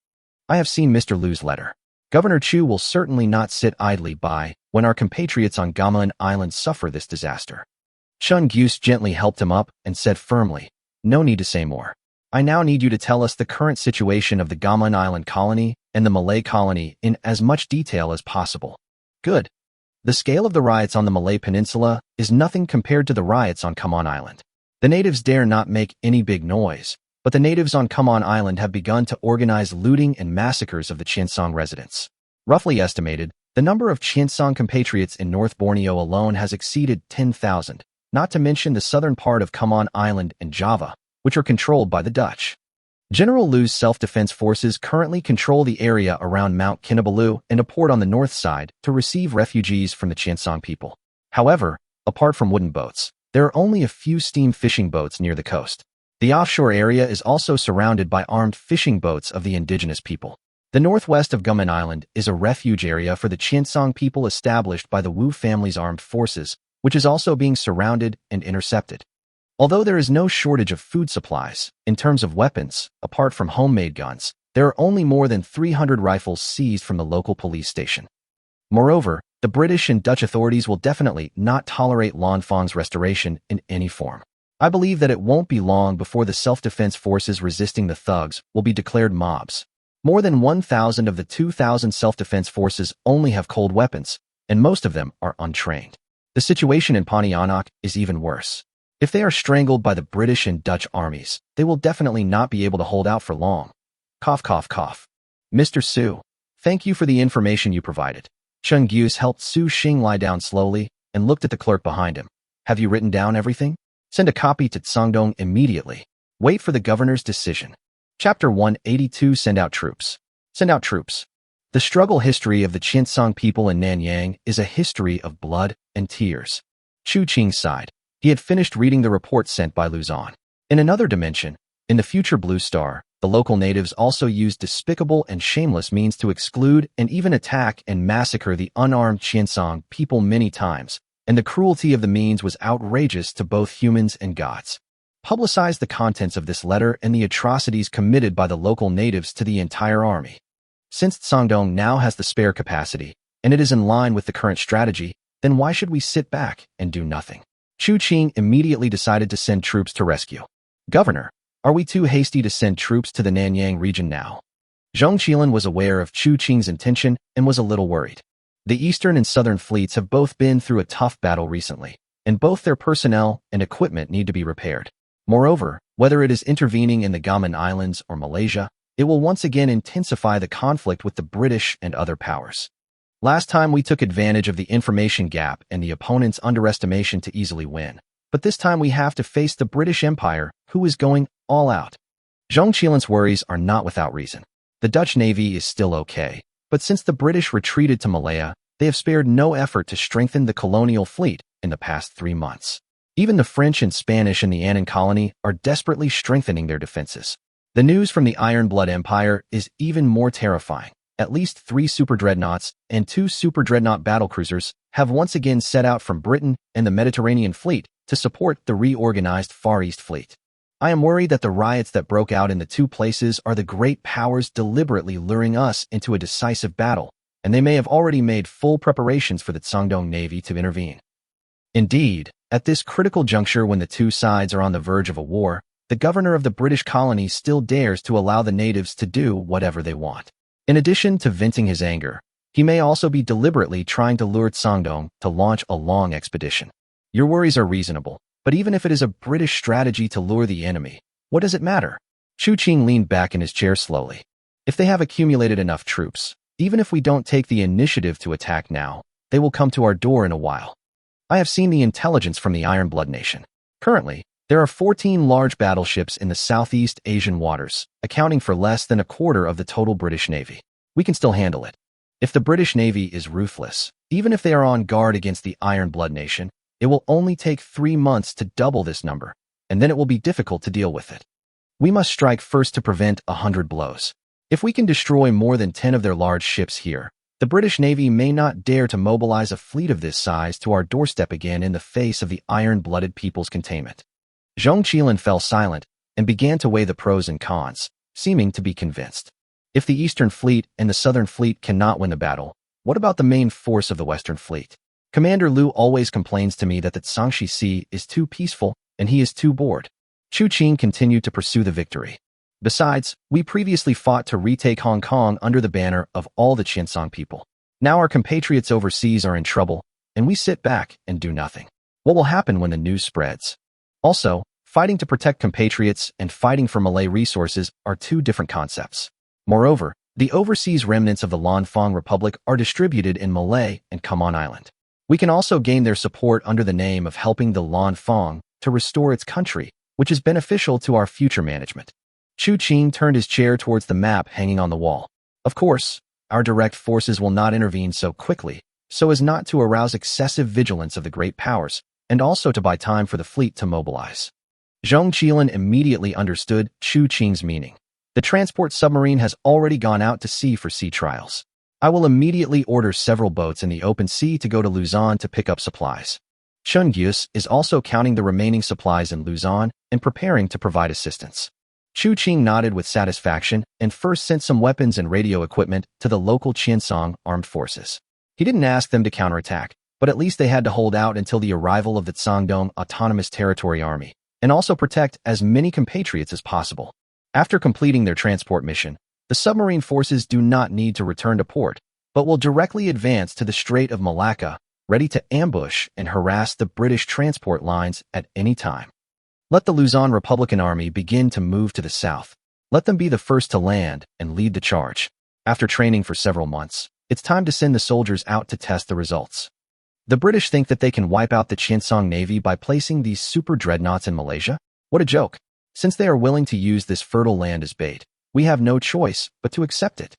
I have seen Mr. Lu's letter. Governor Chu will certainly not sit idly by when our compatriots on Qiancang Island suffer this disaster. Chen Gyus gently helped him up and said firmly, no need to say more. I now need you to tell us the current situation of the Qiancang Island colony and the Malay colony in as much detail as possible. Good. The scale of the riots on the Malay Peninsula is nothing compared to the riots on Qiancang Island. The natives dare not make any big noise, but the natives on Qiancang Island have begun to organize looting and massacres of the Qiancang residents. Roughly estimated, the number of Qiancang compatriots in North Borneo alone has exceeded 10,000, not to mention the southern part of Qiancang Island and Java, which are controlled by the Dutch. General Lu's self-defense forces currently control the area around Mount Kinabalu and a port on the north side to receive refugees from the Qiancang people. However, apart from wooden boats, there are only a few steam fishing boats near the coast. The offshore area is also surrounded by armed fishing boats of the indigenous people. The northwest of Qiancang Island is a refuge area for the Qiancang people established by the Wu family's armed forces, which is also being surrounded and intercepted. Although there is no shortage of food supplies, in terms of weapons, apart from homemade guns, there are only more than 300 rifles seized from the local police station. Moreover, the British and Dutch authorities will definitely not tolerate Lanfang's restoration in any form. I believe that it won't be long before the self-defense forces resisting the thugs will be declared mobs. More than 1,000 of the 2,000 self-defense forces only have cold weapons, and most of them are untrained. The situation in Pontianak is even worse. If they are strangled by the British and Dutch armies, they will definitely not be able to hold out for long. Cough, cough, cough. Mr. Su, thank you for the information you provided. Chen Gyus helped Su Xing lie down slowly and looked at the clerk behind him. Have you written down everything? Send a copy to Cangdong immediately. Wait for the governor's decision. Chapter 182. Send out troops. Send out troops. The struggle history of the Qiancang people in Nanyang is a history of blood and tears. Chu Qing sighed. He had finished reading the report sent by Luzon. In another dimension, in the future Blue Star, the local natives also used despicable and shameless means to exclude and even attack and massacre the unarmed Qiancang people many times, and the cruelty of the means was outrageous to both humans and gods. Publicize the contents of this letter and the atrocities committed by the local natives to the entire army. Since Cangdong now has the spare capacity, and it is in line with the current strategy, then why should we sit back and do nothing? Chu Qing immediately decided to send troops to rescue. Governor, are we too hasty to send troops to the Nanyang region now? Zhang Qilan was aware of Chu Qing's intention and was a little worried. The Eastern and Southern fleets have both been through a tough battle recently, and both their personnel and equipment need to be repaired. Moreover, whether it is intervening in the Gaman Islands or Malaysia, it will once again intensify the conflict with the British and other powers. Last time we took advantage of the information gap and the opponent's underestimation to easily win, but this time we have to face the British Empire, who is going all out. Zhang Qilan's worries are not without reason. The Dutch Navy is still okay, but since the British retreated to Malaya, they have spared no effort to strengthen the colonial fleet in the past 3 months. Even the French and Spanish in the Annan colony are desperately strengthening their defenses. The news from the Iron Blood Empire is even more terrifying. At least 3 super dreadnoughts and 2 super dreadnought battlecruisers have once again set out from Britain and the Mediterranean fleet to support the reorganized Far East fleet. I am worried that the riots that broke out in the 2 places are the great powers deliberately luring us into a decisive battle, and they may have already made full preparations for the Cangdong Navy to intervene. Indeed, at this critical juncture when the 2 sides are on the verge of a war, the governor of the British colony still dares to allow the natives to do whatever they want. In addition to venting his anger, he may also be deliberately trying to lure Cangdong to launch a long expedition. Your worries are reasonable, but even if it is a British strategy to lure the enemy, what does it matter? Chu Qing leaned back in his chair slowly. If they have accumulated enough troops, even if we don't take the initiative to attack now, they will come to our door in a while. I have seen the intelligence from the Iron Blood Nation. Currently, there are 14 large battleships in the Southeast Asian waters, accounting for less than a quarter of the total British Navy. We can still handle it. If the British Navy is ruthless, even if they are on guard against the Iron Blood Nation, it will only take 3 months to double this number, and then it will be difficult to deal with it. We must strike first to prevent 100 blows. If we can destroy more than 10 of their large ships here, the British Navy may not dare to mobilize a fleet of this size to our doorstep again in the face of the iron-blooded people's containment. Zhang Qilan fell silent and began to weigh the pros and cons, seeming to be convinced. If the Eastern Fleet and the Southern Fleet cannot win the battle, what about the main force of the Western Fleet? Commander Liu always complains to me that the Zhangxi Sea is too peaceful and he is too bored. Chu Qing continued to pursue the victory. Besides, we previously fought to retake Hong Kong under the banner of all the Qiancang people. Now our compatriots overseas are in trouble, and we sit back and do nothing. What will happen when the news spreads? Also, fighting to protect compatriots and fighting for Malay resources are 2 different concepts. Moreover, the overseas remnants of the Lanfang Republic are distributed in Malay and Khammon Island. We can also gain their support under the name of helping the Lanfang to restore its country, which is beneficial to our future management. Chu Qing turned his chair towards the map hanging on the wall. Of course, our direct forces will not intervene so quickly, so as not to arouse excessive vigilance of the great powers, and also to buy time for the fleet to mobilize. Zhang Qilan immediately understood Chu Qing's meaning. The transport submarine has already gone out to sea for sea trials. I will immediately order several boats in the open sea to go to Luzon to pick up supplies. Chen Gyus is also counting the remaining supplies in Luzon and preparing to provide assistance. Chu Qing nodded with satisfaction and first sent some weapons and radio equipment to the local Qiancang armed forces. He didn't ask them to counterattack, but at least they had to hold out until the arrival of the Cangdong Autonomous Territory Army, and also protect as many compatriots as possible. After completing their transport mission, the submarine forces do not need to return to port, but will directly advance to the Strait of Malacca, ready to ambush and harass the British transport lines at any time. Let the Luzon Republican Army begin to move to the south. Let them be the first to land and lead the charge. After training for several months, it's time to send the soldiers out to test the results. The British think that they can wipe out the Qiancang Navy by placing these super dreadnoughts in Malaysia? What a joke! Since they are willing to use this fertile land as bait, we have no choice but to accept it.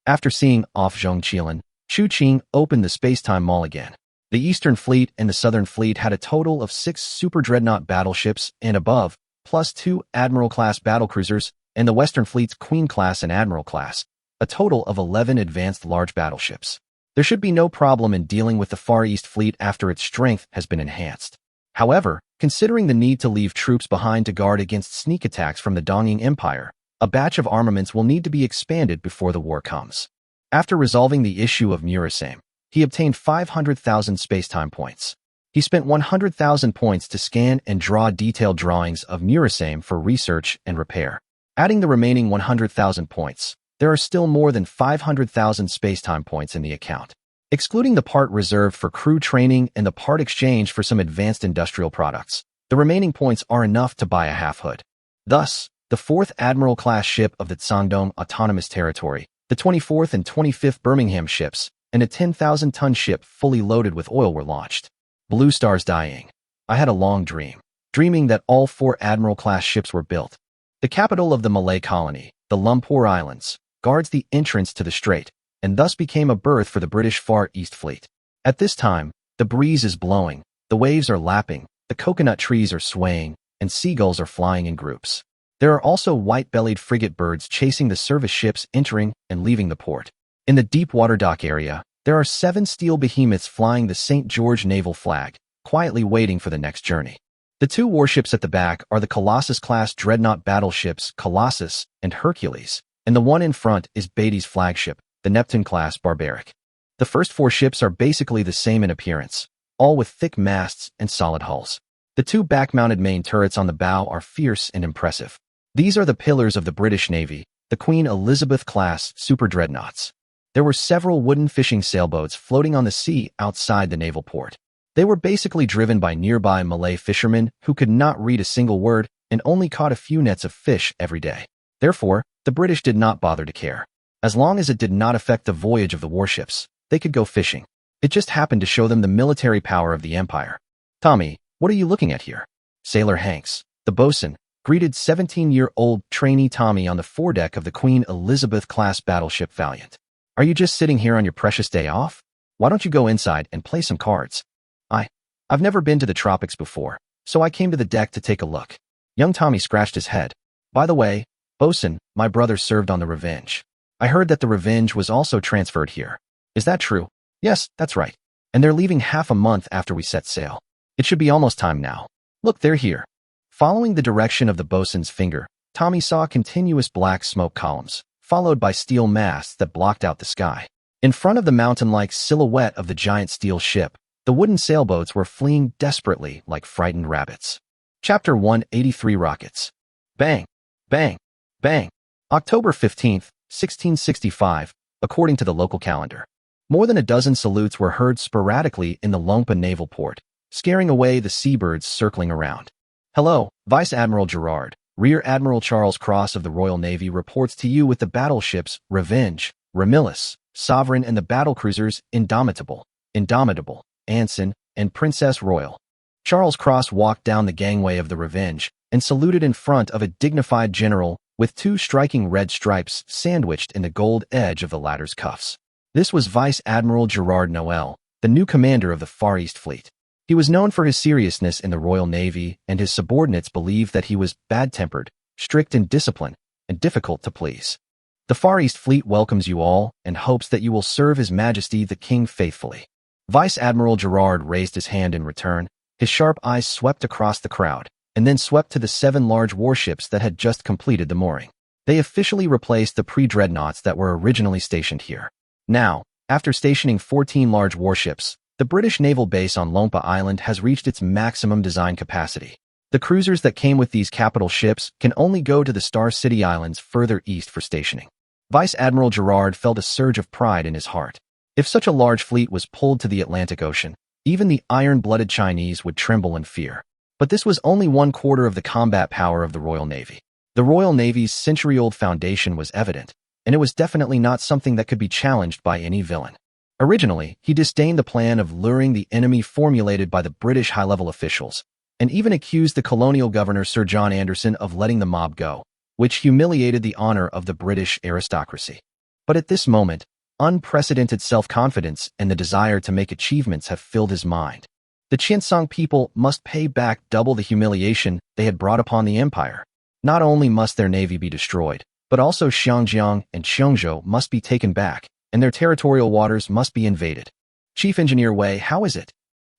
After seeing off Zhongqilan, Chu Qing opened the Spacetime Mall again. The Eastern Fleet and the Southern Fleet had a total of 6 super dreadnought battleships and above, plus 2 Admiral-class battlecruisers, and the Western Fleet's Queen-class and Admiral-class, a total of 11 advanced large battleships. There should be no problem in dealing with the Far East Fleet after its strength has been enhanced. However, considering the need to leave troops behind to guard against sneak attacks from the Qiancang Empire, a batch of armaments will need to be expanded before the war comes. After resolving the issue of Murasame, he obtained 500,000 spacetime points. He spent 100,000 points to scan and draw detailed drawings of Murasame for research and repair. Adding the remaining 100,000 points, there are still more than 500,000 spacetime points in the account. Excluding the part reserved for crew training and the part exchange for some advanced industrial products, the remaining points are enough to buy a half-hood. Thus, the 4th Admiral-class ship of the Shandong Autonomous Territory, the 24th and 25th Birmingham ships, and a 10,000-ton ship fully loaded with oil were launched. Blue Star's dying. I had a long dream, dreaming that all 4 Admiral-class ships were built. The capital of the Malay colony, the Lumpur Islands, guards the entrance to the strait, and thus became a berth for the British Far East Fleet. At this time, the breeze is blowing, the waves are lapping, the coconut trees are swaying, and seagulls are flying in groups. There are also white-bellied frigate birds chasing the service ships entering and leaving the port. In the deep water dock area, there are 7 steel behemoths flying the St. George naval flag, quietly waiting for the next journey. The 2 warships at the back are the Colossus-class dreadnought battleships Colossus and Hercules, and the one in front is Beatty's flagship, the Neptune-class Barbaric. The first 4 ships are basically the same in appearance, all with thick masts and solid hulls. The 2 back-mounted main turrets on the bow are fierce and impressive. These are the pillars of the British Navy, the Queen Elizabeth-class super dreadnoughts. There were several wooden fishing sailboats floating on the sea outside the naval port. They were basically driven by nearby Malay fishermen who could not read a single word and only caught a few nets of fish every day. Therefore, the British did not bother to care. As long as it did not affect the voyage of the warships, they could go fishing. It just happened to show them the military power of the empire. "Tommy, what are you looking at here?" Sailor Hanks, the bosun, greeted 17-year-old trainee Tommy on the foredeck of the Queen Elizabeth-class battleship Valiant. "Are you just sitting here on your precious day off? Why don't you go inside and play some cards?" I've never been to the tropics before, so I came to the deck to take a look." Young Tommy scratched his head. "By the way, bosun, my brother served on the Revenge. I heard that the Revenge was also transferred here. Is that true?" "Yes, that's right. And they're leaving half a month after we set sail. It should be almost time now. Look, they're here." Following the direction of the bosun's finger, Tommy saw continuous black smoke columns, followed by steel masts that blocked out the sky. In front of the mountain-like silhouette of the giant steel ship, the wooden sailboats were fleeing desperately like frightened rabbits. Chapter 183 Rockets. Bang! Bang! Bang! October 15th, 1665, according to the local calendar. More than a dozen salutes were heard sporadically in the Longpa naval port, scaring away the seabirds circling around. "Hello, Vice Admiral Gerard. Rear Admiral Charles Cross of the Royal Navy reports to you with the battleships Revenge, Ramillis, Sovereign and the battlecruisers Indomitable, Anson, and Princess Royal." Charles Cross walked down the gangway of the Revenge and saluted in front of a dignified general with 2 striking red stripes sandwiched in the gold edge of the latter's cuffs. This was Vice Admiral Gerard Noel, the new commander of the Far East Fleet. He was known for his seriousness in the Royal Navy, and his subordinates believed that he was bad-tempered, strict in discipline, and difficult to please. "The Far East Fleet welcomes you all and hopes that you will serve His Majesty the King faithfully." Vice Admiral Gerard raised his hand in return. His sharp eyes swept across the crowd, and then swept to the 7 large warships that had just completed the mooring. They officially replaced the pre-dreadnoughts that were originally stationed here. Now, after stationing 14 large warships, the British naval base on Longpa Island has reached its maximum design capacity. The cruisers that came with these capital ships can only go to the Star City Islands further east for stationing. Vice Admiral Gerard felt a surge of pride in his heart. If such a large fleet was pulled to the Atlantic Ocean, even the iron-blooded Chinese would tremble in fear. But this was only 1/4 of the combat power of the Royal Navy. The Royal Navy's century-old foundation was evident, and it was definitely not something that could be challenged by any villain. Originally, he disdained the plan of luring the enemy formulated by the British high-level officials, and even accused the colonial governor Sir John Anderson of letting the mob go, which humiliated the honor of the British aristocracy. But at this moment, unprecedented self-confidence and the desire to make achievements have filled his mind. The Qiancang people must pay back double the humiliation they had brought upon the empire. Not only must their navy be destroyed, but also Xiangjiang and Qiangzhou must be taken back, and their territorial waters must be invaded. Chief Engineer Wei, how is it?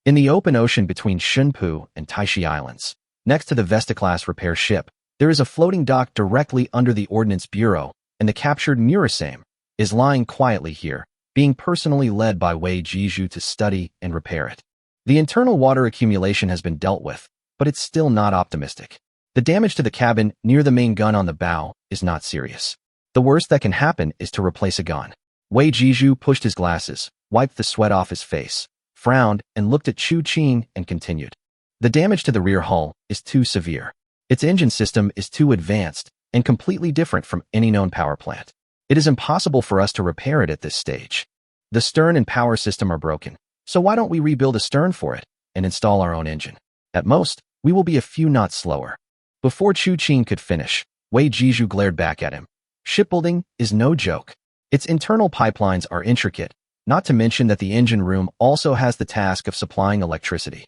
In the open ocean between Shunpu and Taixi Islands, next to the Vesta-class repair ship, there is a floating dock directly under the Ordnance Bureau, and the captured Murasame is lying quietly here, being personally led by Wei Jizhu to study and repair it. The internal water accumulation has been dealt with, but it's still not optimistic. The damage to the cabin near the main gun on the bow is not serious. The worst that can happen is to replace a gun. Wei Jizhu pushed his glasses, wiped the sweat off his face, frowned, and looked at Chu Qing and continued. The damage to the rear hull is too severe. Its engine system is too advanced and completely different from any known power plant. It is impossible for us to repair it at this stage. The stern and power system are broken, so why don't we rebuild a stern for it and install our own engine? At most, we will be a few knots slower. Before Chu Qing could finish, Wei Jizhu glared back at him. Shipbuilding is no joke. Its internal pipelines are intricate, not to mention that the engine room also has the task of supplying electricity.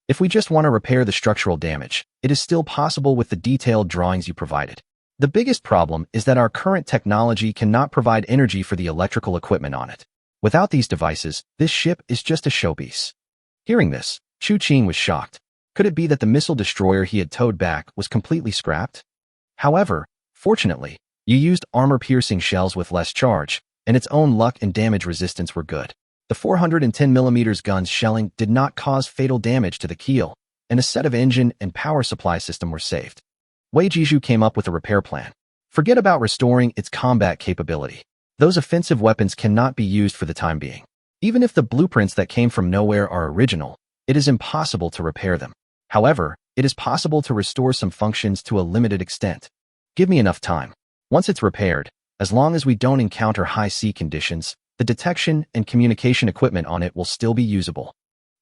If we just want to repair the structural damage, it is still possible with the detailed drawings you provided. The biggest problem is that our current technology cannot provide energy for the electrical equipment on it. Without these devices, this ship is just a showpiece. Hearing this, Chu Qing was shocked. Could it be that the missile destroyer he had towed back was completely scrapped? However, fortunately, you used armor-piercing shells with less charge, and its own luck and damage resistance were good. The 410mm gun's shelling did not cause fatal damage to the keel, and a set of engine and power supply system were saved. Wei Jizhu came up with a repair plan. Forget about restoring its combat capability. Those offensive weapons cannot be used for the time being. Even if the blueprints that came from nowhere are original, it is impossible to repair them. However, it is possible to restore some functions to a limited extent. Give me enough time. Once it's repaired, as long as we don't encounter high sea conditions, the detection and communication equipment on it will still be usable.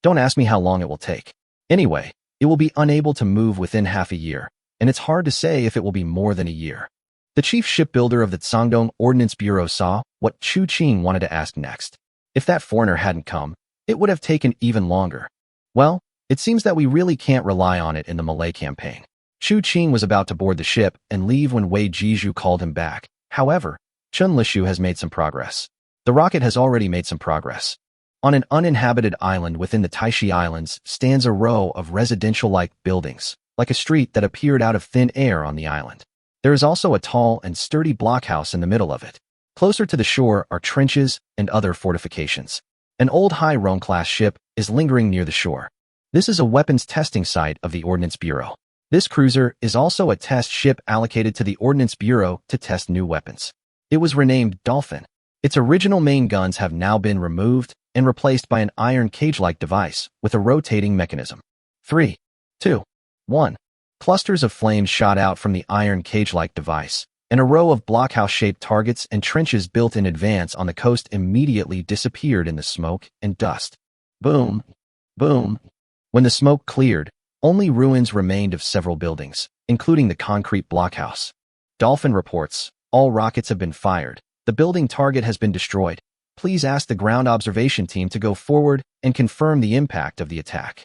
Don't ask me how long it will take. Anyway, it will be unable to move within half a year, and it's hard to say if it will be more than a year. The chief shipbuilder of the Cangdong Ordnance Bureau saw what Chu Qing wanted to ask next. If that foreigner hadn't come, it would have taken even longer. Well, it seems that we really can't rely on it in the Malay campaign. Chu Qing was about to board the ship and leave when Wei Jizhu called him back. However, Chun Lishu has made some progress. The rocket has already made some progress. On an uninhabited island within the Taixi Islands stands a row of residential-like buildings, like a street that appeared out of thin air on the island. There is also a tall and sturdy blockhouse in the middle of it. Closer to the shore are trenches and other fortifications. An old Hai-Rong-class ship is lingering near the shore. This is a weapons testing site of the Ordnance Bureau. This cruiser is also a test ship allocated to the Ordnance Bureau to test new weapons. It was renamed Dolphin. Its original main guns have now been removed and replaced by an iron cage-like device with a rotating mechanism. 3, 2, 1. Clusters of flames shot out from the iron cage-like device, and a row of blockhouse-shaped targets and trenches built in advance on the coast immediately disappeared in the smoke and dust. Boom, boom. When the smoke cleared, only ruins remained of several buildings, including the concrete blockhouse. Dolphin reports, all rockets have been fired. The building target has been destroyed. Please ask the ground observation team to go forward and confirm the impact of the attack.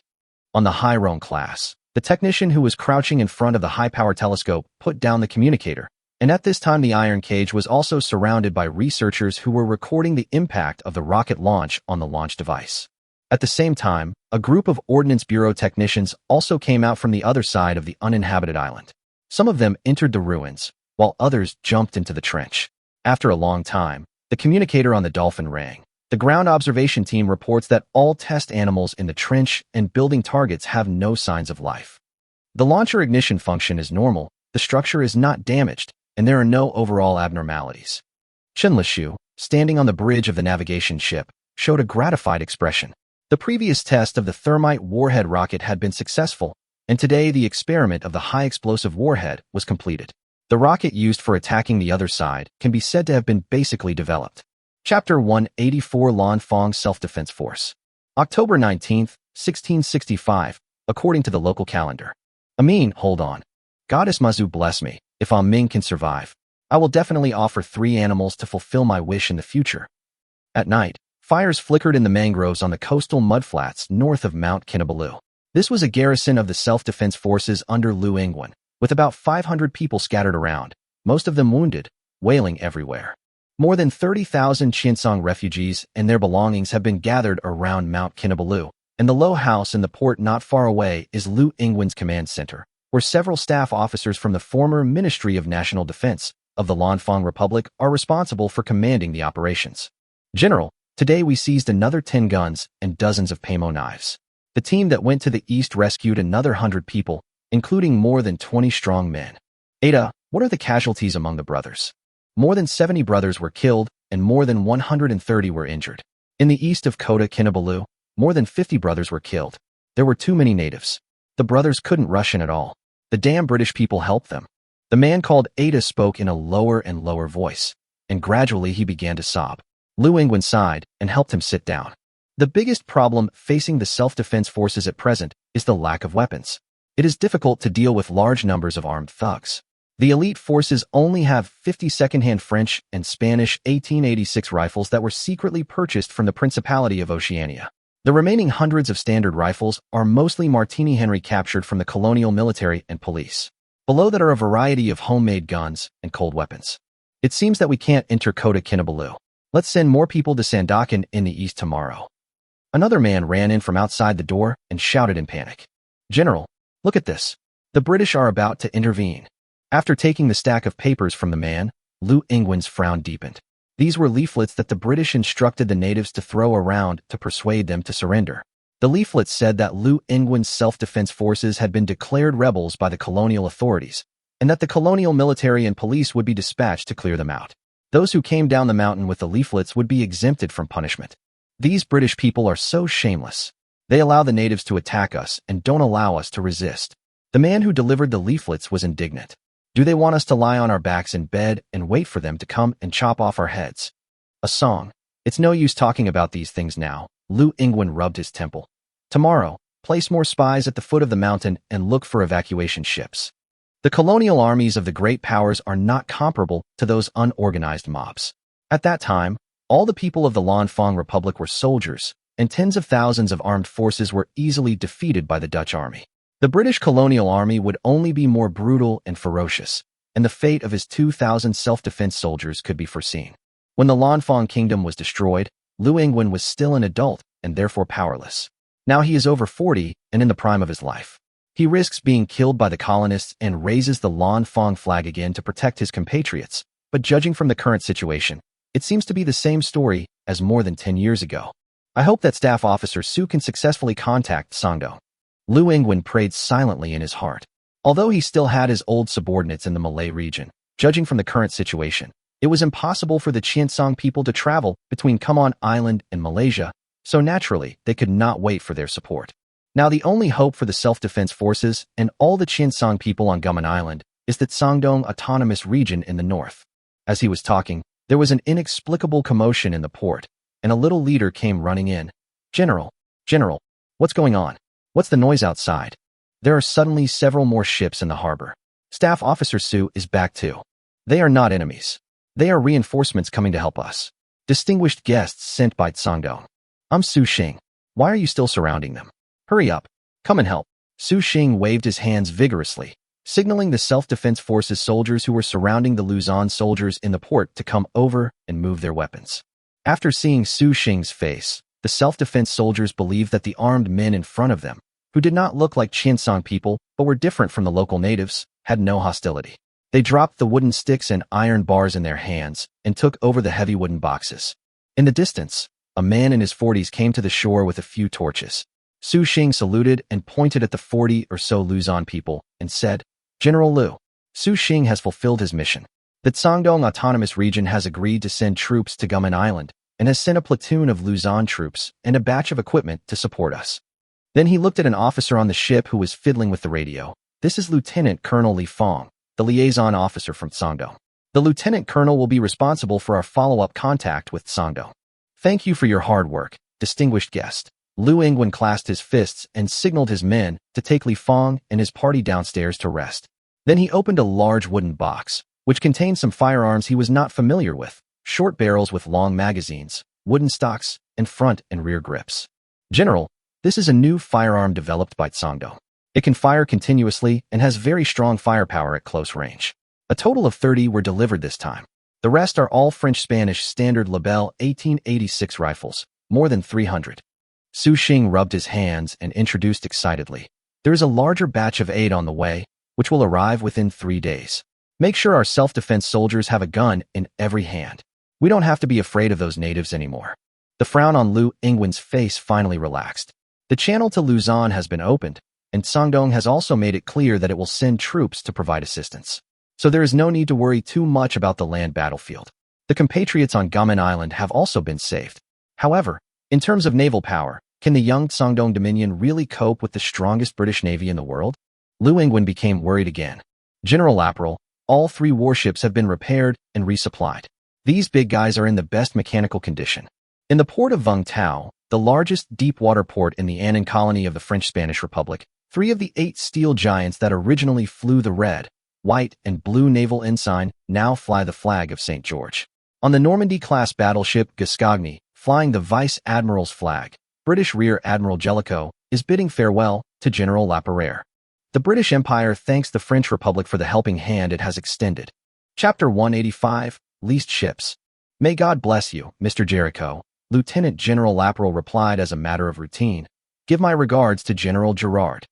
On the Hai-Rong class, the technician who was crouching in front of the high-power telescope put down the communicator, and at this time the iron cage was also surrounded by researchers who were recording the impact of the rocket launch on the launch device. At the same time, a group of Ordnance Bureau technicians also came out from the other side of the uninhabited island. Some of them entered the ruins, while others jumped into the trench. After a long time, the communicator on the Dolphin rang. The ground observation team reports that all test animals in the trench and building targets have no signs of life. The launcher ignition function is normal, the structure is not damaged, and there are no overall abnormalities. Qiancang, standing on the bridge of the navigation ship, showed a gratified expression. The previous test of the thermite warhead rocket had been successful, and today the experiment of the high-explosive warhead was completed. The rocket used for attacking the other side can be said to have been basically developed. Chapter 184 Lanfang Self-Defense Force. October 19, 1665, according to the local calendar. Amin, hold on. Goddess Mazu bless me, if Ming can survive. I will definitely offer 3 animals to fulfill my wish in the future. At night, fires flickered in the mangroves on the coastal mudflats north of Mount Kinabalu. This was a garrison of the self-defense forces under Liu Ingwen, with about 500 people scattered around, most of them wounded, wailing everywhere. More than 30,000 Qiancang refugees and their belongings have been gathered around Mount Kinabalu, and the low house in the port not far away is Liu Ingwen's command center, where several staff officers from the former Ministry of National Defense of the Lanfang Republic are responsible for commanding the operations. General, today we seized another 10 guns and dozens of Pamo knives. The team that went to the east rescued another 100 people, including more than 20 strong men. Ada, what are the casualties among the brothers? More than 70 brothers were killed, and more than 130 were injured. In the east of Kota Kinabalu, more than 50 brothers were killed. There were too many natives. The brothers couldn't rush in at all. The damn British people helped them. The man called Ada spoke in a lower and lower voice, and gradually he began to sob. Liu Ingwen sighed and helped him sit down. The biggest problem facing the self-defense forces at present is the lack of weapons. It is difficult to deal with large numbers of armed thugs. The elite forces only have 50 second-hand French and Spanish 1886 rifles that were secretly purchased from the Principality of Oceania. The remaining hundreds of standard rifles are mostly Martini Henry captured from the colonial military and police. Below that are a variety of homemade guns and cold weapons. It seems that we can't enter Kota Kinabalu. Let's send more people to Sandakan in the east tomorrow. Another man ran in from outside the door and shouted in panic. General, look at this. The British are about to intervene. After taking the stack of papers from the man, Liu Ingwen's frown deepened. These were leaflets that the British instructed the natives to throw around to persuade them to surrender. The leaflets said that Liu Ingwen's self-defense forces had been declared rebels by the colonial authorities, and that the colonial military and police would be dispatched to clear them out. Those who came down the mountain with the leaflets would be exempted from punishment. These British people are so shameless. They allow the natives to attack us and don't allow us to resist. The man who delivered the leaflets was indignant. Do they want us to lie on our backs in bed and wait for them to come and chop off our heads? A song. It's no use talking about these things now. Liu Ingwen rubbed his temple. Tomorrow, place more spies at the foot of the mountain and look for evacuation ships. The colonial armies of the great powers are not comparable to those unorganized mobs. At that time, all the people of the Lanfang Republic were soldiers, and tens of thousands of armed forces were easily defeated by the Dutch army. The British colonial army would only be more brutal and ferocious, and the fate of his 2,000 self-defense soldiers could be foreseen. When the Lanfang kingdom was destroyed, Liu Ingwen was still an adult and therefore powerless. Now he is over 40 and in the prime of his life. He risks being killed by the colonists and raises the Lanfang flag again to protect his compatriots, but judging from the current situation, it seems to be the same story as more than 10 years ago. I hope that Staff Officer Su can successfully contact Sangdong. Liu Ingwen prayed silently in his heart. Although he still had his old subordinates in the Malay region, judging from the current situation, it was impossible for the Qiancang people to travel between Qiancang Island and Malaysia, so naturally they could not wait for their support. Now the only hope for the self-defense forces and all the Qiancang people on Guman Island is that Sangdong Autonomous Region in the north. As he was talking, there was an inexplicable commotion in the port, and a little leader came running in. General, what's going on? What's the noise outside? There are suddenly several more ships in the harbor. Staff Officer Su is back too. They are not enemies. They are reinforcements coming to help us. Distinguished guests sent by Sangdong. I'm Su Xing. Why are you still surrounding them? Hurry up. Come and help. Su Xing waved his hands vigorously, signaling the self-defense forces soldiers who were surrounding the Luzon soldiers in the port to come over and move their weapons. After seeing Su Xing's face, the self-defense soldiers believed that the armed men in front of them, who did not look like Qiancang people but were different from the local natives, had no hostility. They dropped the wooden sticks and iron bars in their hands and took over the heavy wooden boxes. In the distance, a man in his 40s came to the shore with a few torches. Su Xing saluted and pointed at the 40 or so Luzon people and said, General Liu, Su Xing has fulfilled his mission. The Qiancang Autonomous Region has agreed to send troops to Gumen Island and has sent a platoon of Luzon troops and a batch of equipment to support us. Then he looked at an officer on the ship who was fiddling with the radio. This is Lieutenant Colonel Li Fong, the liaison officer from Qiancang. The lieutenant colonel will be responsible for our follow-up contact with Qiancang. Thank you for your hard work, distinguished guest. Lu Ingwen clasped his fists and signaled his men to take Li Fong and his party downstairs to rest. Then he opened a large wooden box, which contained some firearms he was not familiar with, short barrels with long magazines, wooden stocks, and front and rear grips. General, this is a new firearm developed by Qiancang. It can fire continuously and has very strong firepower at close range. A total of 30 were delivered this time. The rest are all French-Spanish standard Lebel 1886 rifles, more than 300. Su Xing rubbed his hands and introduced excitedly. There is a larger batch of aid on the way, which will arrive within 3 days. Make sure our self-defense soldiers have a gun in every hand. We don't have to be afraid of those natives anymore. The frown on Lu Ingwen's face finally relaxed. The channel to Luzon has been opened, and Qiancang has also made it clear that it will send troops to provide assistance. So there is no need to worry too much about the land battlefield. The compatriots on Gumen Island have also been saved. However, in terms of naval power, can the young Qiancang Dominion really cope with the strongest British Navy in the world? Lu Ingwen became worried again. General Laperal, all 3 warships have been repaired and resupplied. These big guys are in the best mechanical condition. In the port of Vung Tau, the largest deep-water port in the Annan colony of the French-Spanish Republic, 3 of the 8 steel giants that originally flew the red, white, and blue naval ensign now fly the flag of St. George. On the Normandy-class battleship Gascogne, flying the Vice Admiral's flag, British Rear Admiral Jellicoe is bidding farewell to General Laperoire. The British Empire thanks the French Republic for the helping hand it has extended. Chapter 185, Leased Ships. May God bless you, Mr. Jericho, Lieutenant General Laperal replied as a matter of routine. Give my regards to General Gerard.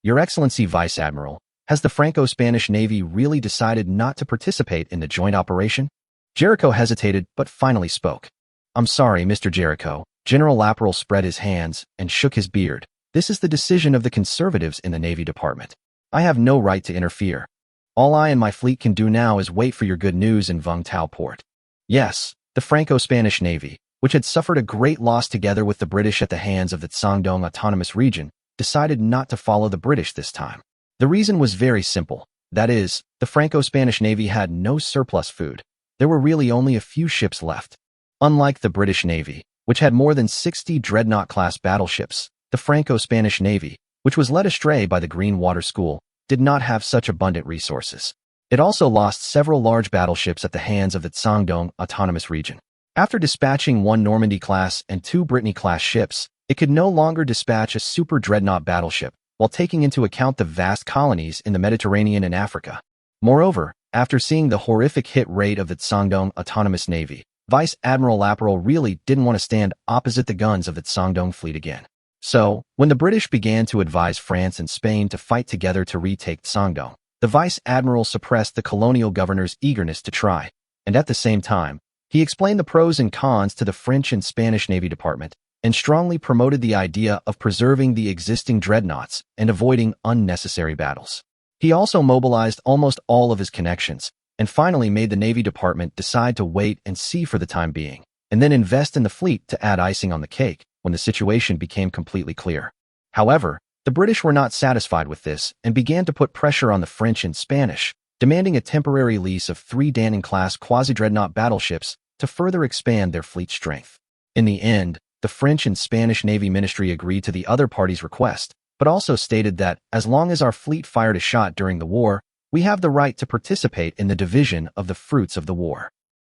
Your Excellency Vice Admiral, has the Franco-Spanish Navy really decided not to participate in the joint operation? Jericho hesitated but finally spoke. I'm sorry, Mr. Jericho. General Laperal spread his hands and shook his beard. This is the decision of the conservatives in the Navy Department. I have no right to interfere. All I and my fleet can do now is wait for your good news in Vung Tau port. Yes, the Franco-Spanish Navy, which had suffered a great loss together with the British at the hands of the Qiancang Autonomous Region, decided not to follow the British this time. The reason was very simple. That is, the Franco-Spanish Navy had no surplus food. There were really only a few ships left. Unlike the British Navy, which had more than 60 dreadnought-class battleships, the Franco-Spanish Navy, which was led astray by the Green Water School, did not have such abundant resources. It also lost several large battleships at the hands of the Qiancang Autonomous Region. After dispatching 1 Normandy-class and 2 Brittany-class ships, it could no longer dispatch a super dreadnought battleship, while taking into account the vast colonies in the Mediterranean and Africa. Moreover, after seeing the horrific hit rate of the Qiancang Autonomous Navy, Vice Admiral Laperal really didn't want to stand opposite the guns of the Qiancang fleet again. So, when the British began to advise France and Spain to fight together to retake Qiancang, the Vice Admiral suppressed the colonial governor's eagerness to try, and at the same time, he explained the pros and cons to the French and Spanish Navy Department, and strongly promoted the idea of preserving the existing dreadnoughts and avoiding unnecessary battles. He also mobilized almost all of his connections, and finally made the Navy Department decide to wait and see for the time being, and then invest in the fleet to add icing on the cake when the situation became completely clear. However, the British were not satisfied with this and began to put pressure on the French and Spanish, demanding a temporary lease of 3 Dannon-class quasi-dreadnought battleships to further expand their fleet strength. In the end, the French and Spanish Navy Ministry agreed to the other party's request, but also stated that, as long as our fleet fired a shot during the war, we have the right to participate in the division of the fruits of the war.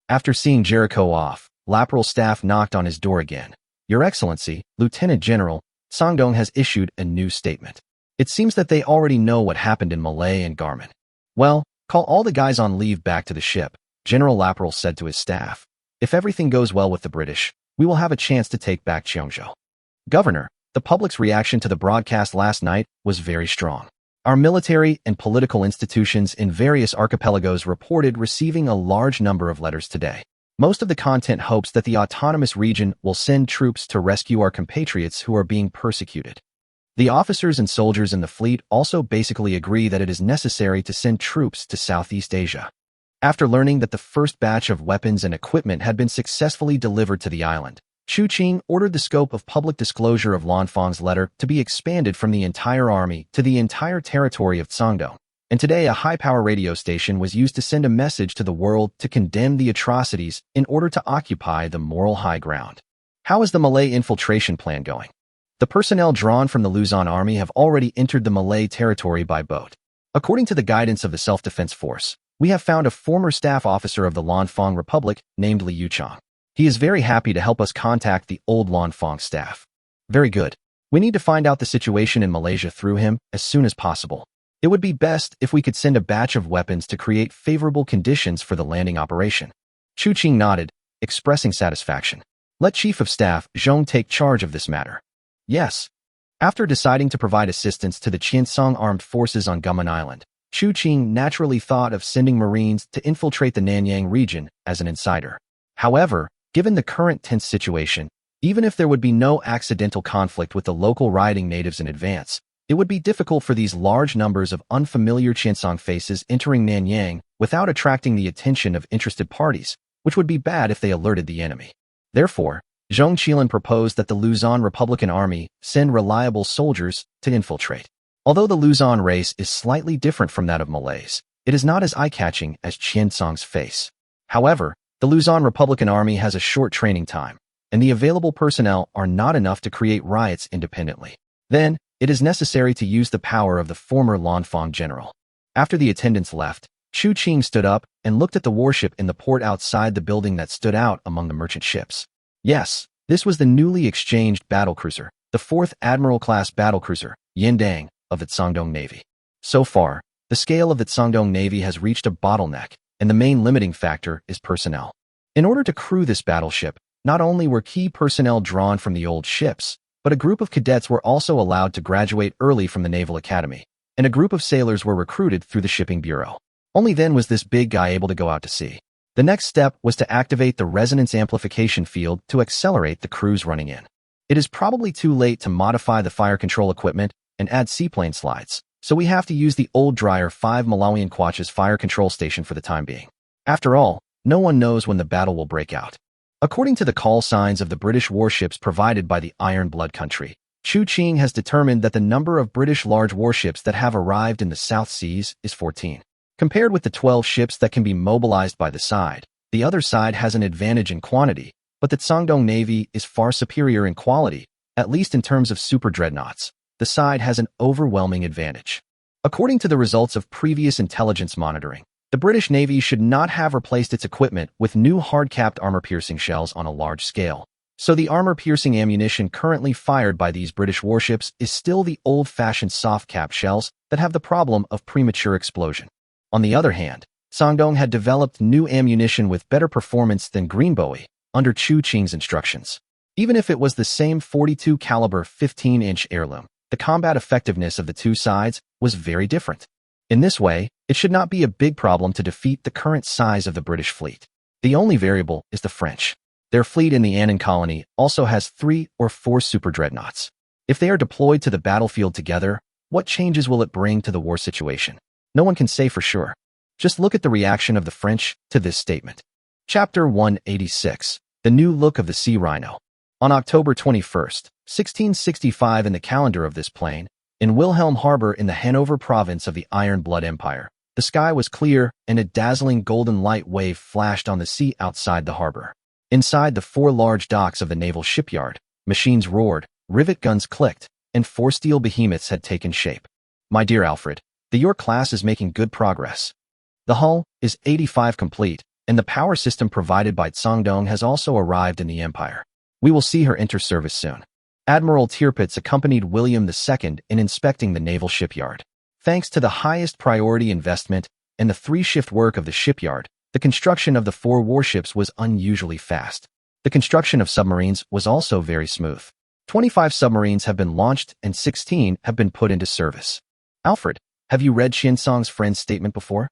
After seeing Jericho off, Laperal's staff knocked on his door again. Your Excellency, Lieutenant General, Qiancang has issued a new statement. It seems that they already know what happened in Malay and Garmin. Well, call all the guys on leave back to the ship, General Laperal said to his staff. If everything goes well with the British, we will have a chance to take back Qianzhou. Governor, the public's reaction to the broadcast last night was very strong. Our military and political institutions in various archipelagos reported receiving a large number of letters today. Most of the content hopes that the autonomous region will send troops to rescue our compatriots who are being persecuted. The officers and soldiers in the fleet also basically agree that it is necessary to send troops to Southeast Asia. After learning that the first batch of weapons and equipment had been successfully delivered to the island, Qiancang ordered the scope of public disclosure of Lanfang's letter to be expanded from the entire army to the entire territory of Cangdong. And today a high-power radio station was used to send a message to the world to condemn the atrocities in order to occupy the moral high ground. How is the Malay infiltration plan going? The personnel drawn from the Luzon army have already entered the Malay territory by boat. According to the guidance of the Self-Defense Force, we have found a former staff officer of the Lanfang Republic named Liu Chang. He is very happy to help us contact the old Lanfang staff. Very good. We need to find out the situation in Malaysia through him as soon as possible. It would be best if we could send a batch of weapons to create favorable conditions for the landing operation. Qiancang nodded, expressing satisfaction. Let Chief of Staff Zhong take charge of this matter. Yes. After deciding to provide assistance to the Qiancang Armed Forces on Guman Island, Qiancang naturally thought of sending Marines to infiltrate the Nanyang region as an insider. However, given the current tense situation, even if there would be no accidental conflict with the local rioting natives in advance, it would be difficult for these large numbers of unfamiliar Qiancang faces entering Nanyang without attracting the attention of interested parties, which would be bad if they alerted the enemy. Therefore, Zhong Qilan proposed that the Luzon Republican Army send reliable soldiers to infiltrate. Although the Luzon race is slightly different from that of Malays, it is not as eye-catching as Qiancang's face. However, the Luzon Republican Army has a short training time, and the available personnel are not enough to create riots independently. Then, it is necessary to use the power of the former Lanfang general. After the attendants left, Qiancang stood up and looked at the warship in the port outside the building that stood out among the merchant ships. Yes, this was the newly exchanged battlecruiser, the 4th Admiral-class battlecruiser, Yindang, of the Cangdong Navy. So far, the scale of the Cangdong Navy has reached a bottleneck, and the main limiting factor is personnel. In order to crew this battleship, not only were key personnel drawn from the old ships, but a group of cadets were also allowed to graduate early from the Naval Academy, and a group of sailors were recruited through the Shipping Bureau. Only then was this big guy able to go out to sea. The next step was to activate the resonance amplification field to accelerate the crews running in. It is probably too late to modify the fire control equipment and add seaplane slides, so we have to use the old Dryer 5 Malawian Quach's fire control station for the time being. After all, no one knows when the battle will break out. According to the call signs of the British warships provided by the Iron Blood country, Qiancang has determined that the number of British large warships that have arrived in the South Seas is 14. Compared with the 12 ships that can be mobilized by the other side has an advantage in quantity, but the Cangdong Navy is far superior in quality, at least in terms of super dreadnoughts. The side has an overwhelming advantage. According to the results of previous intelligence monitoring, the British Navy should not have replaced its equipment with new hard-capped armor-piercing shells on a large scale. So the armor-piercing ammunition currently fired by these British warships is still the old-fashioned soft-cap shells that have the problem of premature explosion. On the other hand, Cangdong had developed new ammunition with better performance than Greenbowie under Qiancang's instructions. Even if it was the same 42 caliber 15-inch heirloom, the combat effectiveness of the two sides was very different. In this way, it should not be a big problem to defeat the current size of the British fleet. The only variable is the French. Their fleet in the Annan colony also has 3 or 4 super dreadnoughts. If they are deployed to the battlefield together, what changes will it bring to the war situation? No one can say for sure. Just look at the reaction of the French to this statement. Chapter 186. The New Look of the Sea Rhino. On October 21st, 1665 in the calendar of this plane, in Wilhelm Harbor in the Hanover province of the Iron Blood Empire, the sky was clear and a dazzling golden light wave flashed on the sea outside the harbor. Inside the 4 large docks of the naval shipyard, machines roared, rivet guns clicked, and 4 steel behemoths had taken shape. My dear Alfred, the York class is making good progress. The hull is 85 complete, and the power system provided by Cangdong has also arrived in the Empire. We will see her enter service soon. Admiral Tirpitz accompanied William II in inspecting the naval shipyard. Thanks to the highest priority investment and the 3-shift work of the shipyard, the construction of the 4 warships was unusually fast. The construction of submarines was also very smooth. 25 submarines have been launched and 16 have been put into service. Alfred, have you read Qiancang's friend's statement before?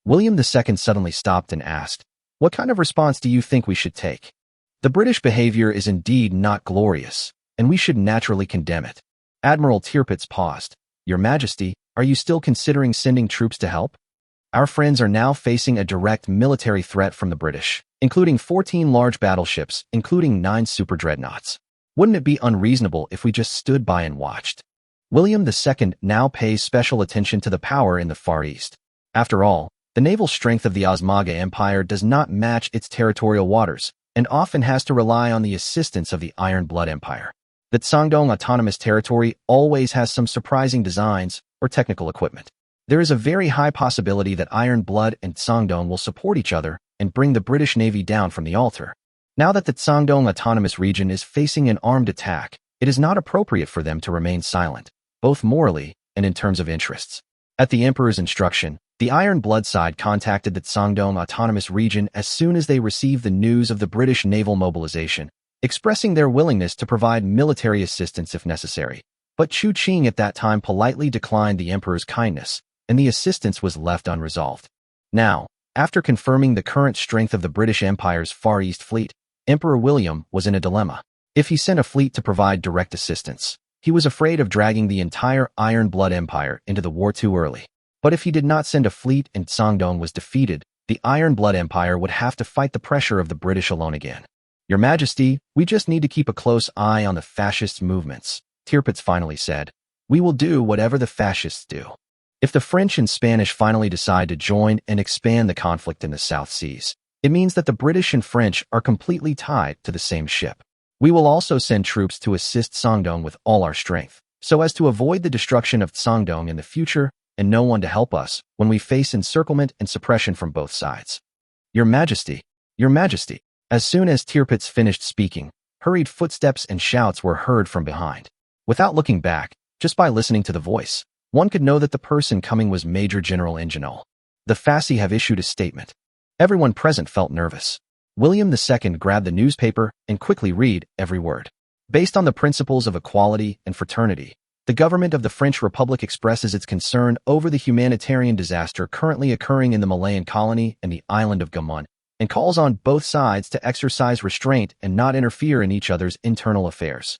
William II suddenly stopped and asked, what kind of response do you think we should take? The British behavior is indeed not glorious, and we should naturally condemn it. Admiral Tirpitz paused. Your Majesty, are you still considering sending troops to help? Our friends are now facing a direct military threat from the British, including 14 large battleships, including 9 super dreadnoughts. Wouldn't it be unreasonable if we just stood by and watched? William II now pays special attention to the power in the Far East. After all, the naval strength of the Qiancang Empire does not match its territorial waters, and often has to rely on the assistance of the Iron Blood Empire. The Shandong Autonomous Territory always has some surprising designs or technical equipment. There is a very high possibility that Iron Blood and Shandong will support each other and bring the British Navy down from the altar. Now that the Shandong Autonomous Region is facing an armed attack, it is not appropriate for them to remain silent, both morally and in terms of interests. At the Emperor's instruction, the Iron Blood side contacted the Shandong Autonomous Region as soon as they received the news of the British naval mobilization, expressing their willingness to provide military assistance if necessary. But Chu Qing at that time politely declined the Emperor's kindness, and the assistance was left unresolved. Now, after confirming the current strength of the British Empire's Far East Fleet, Emperor William was in a dilemma. If he sent a fleet to provide direct assistance, he was afraid of dragging the entire Iron Blood Empire into the war too early. But if he did not send a fleet and Shandong was defeated, the Iron Blood Empire would have to fight the pressure of the British alone again. Your Majesty, we just need to keep a close eye on the fascist movements, Tirpitz finally said. We will do whatever the fascists do. If the French and Spanish finally decide to join and expand the conflict in the South Seas, it means that the British and French are completely tied to the same ship. We will also send troops to assist Shandong with all our strength, so as to avoid the destruction of Shandong in the future and no one to help us when we face encirclement and suppression from both sides. Your Majesty, Your Majesty. As soon as Tirpitz finished speaking, hurried footsteps and shouts were heard from behind. Without looking back, just by listening to the voice, one could know that the person coming was Major General Ingenol. The Fasci have issued a statement. Everyone present felt nervous. William II grabbed the newspaper and quickly read every word. Based on the principles of equality and fraternity, the government of the French Republic expresses its concern over the humanitarian disaster currently occurring in the Malayan colony and the island of Gumon, and calls on both sides to exercise restraint and not interfere in each other's internal affairs.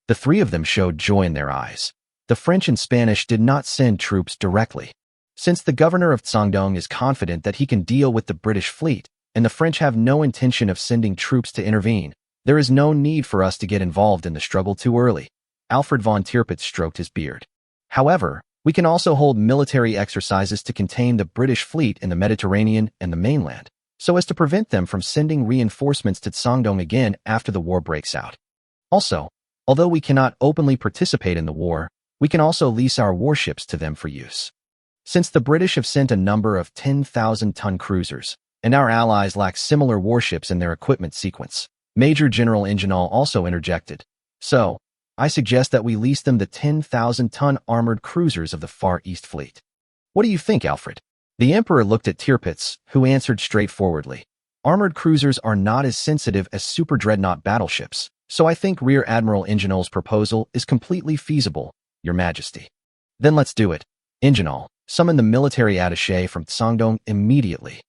The three of them showed joy in their eyes. The French and Spanish did not send troops directly. Since the governor of Shandong is confident that he can deal with the British fleet, and the French have no intention of sending troops to intervene, there is no need for us to get involved in the struggle too early. Alfred von Tirpitz stroked his beard. However, we can also hold military exercises to contain the British fleet in the Mediterranean and the mainland, so as to prevent them from sending reinforcements to Shandong again after the war breaks out. Also, although we cannot openly participate in the war, we can also lease our warships to them for use. Since the British have sent a number of 10,000-ton cruisers, and our allies lack similar warships in their equipment sequence, Major General Ingenol also interjected. So, I suggest that we lease them the 10,000-ton armored cruisers of the Far East Fleet. What do you think, Alfred? The Emperor looked at Tirpitz, who answered straightforwardly. Armored cruisers are not as sensitive as super dreadnought battleships, so I think Rear Admiral Ingenol's proposal is completely feasible, Your Majesty. Then let's do it. Ingenol, summon the military attaché from Shandong immediately.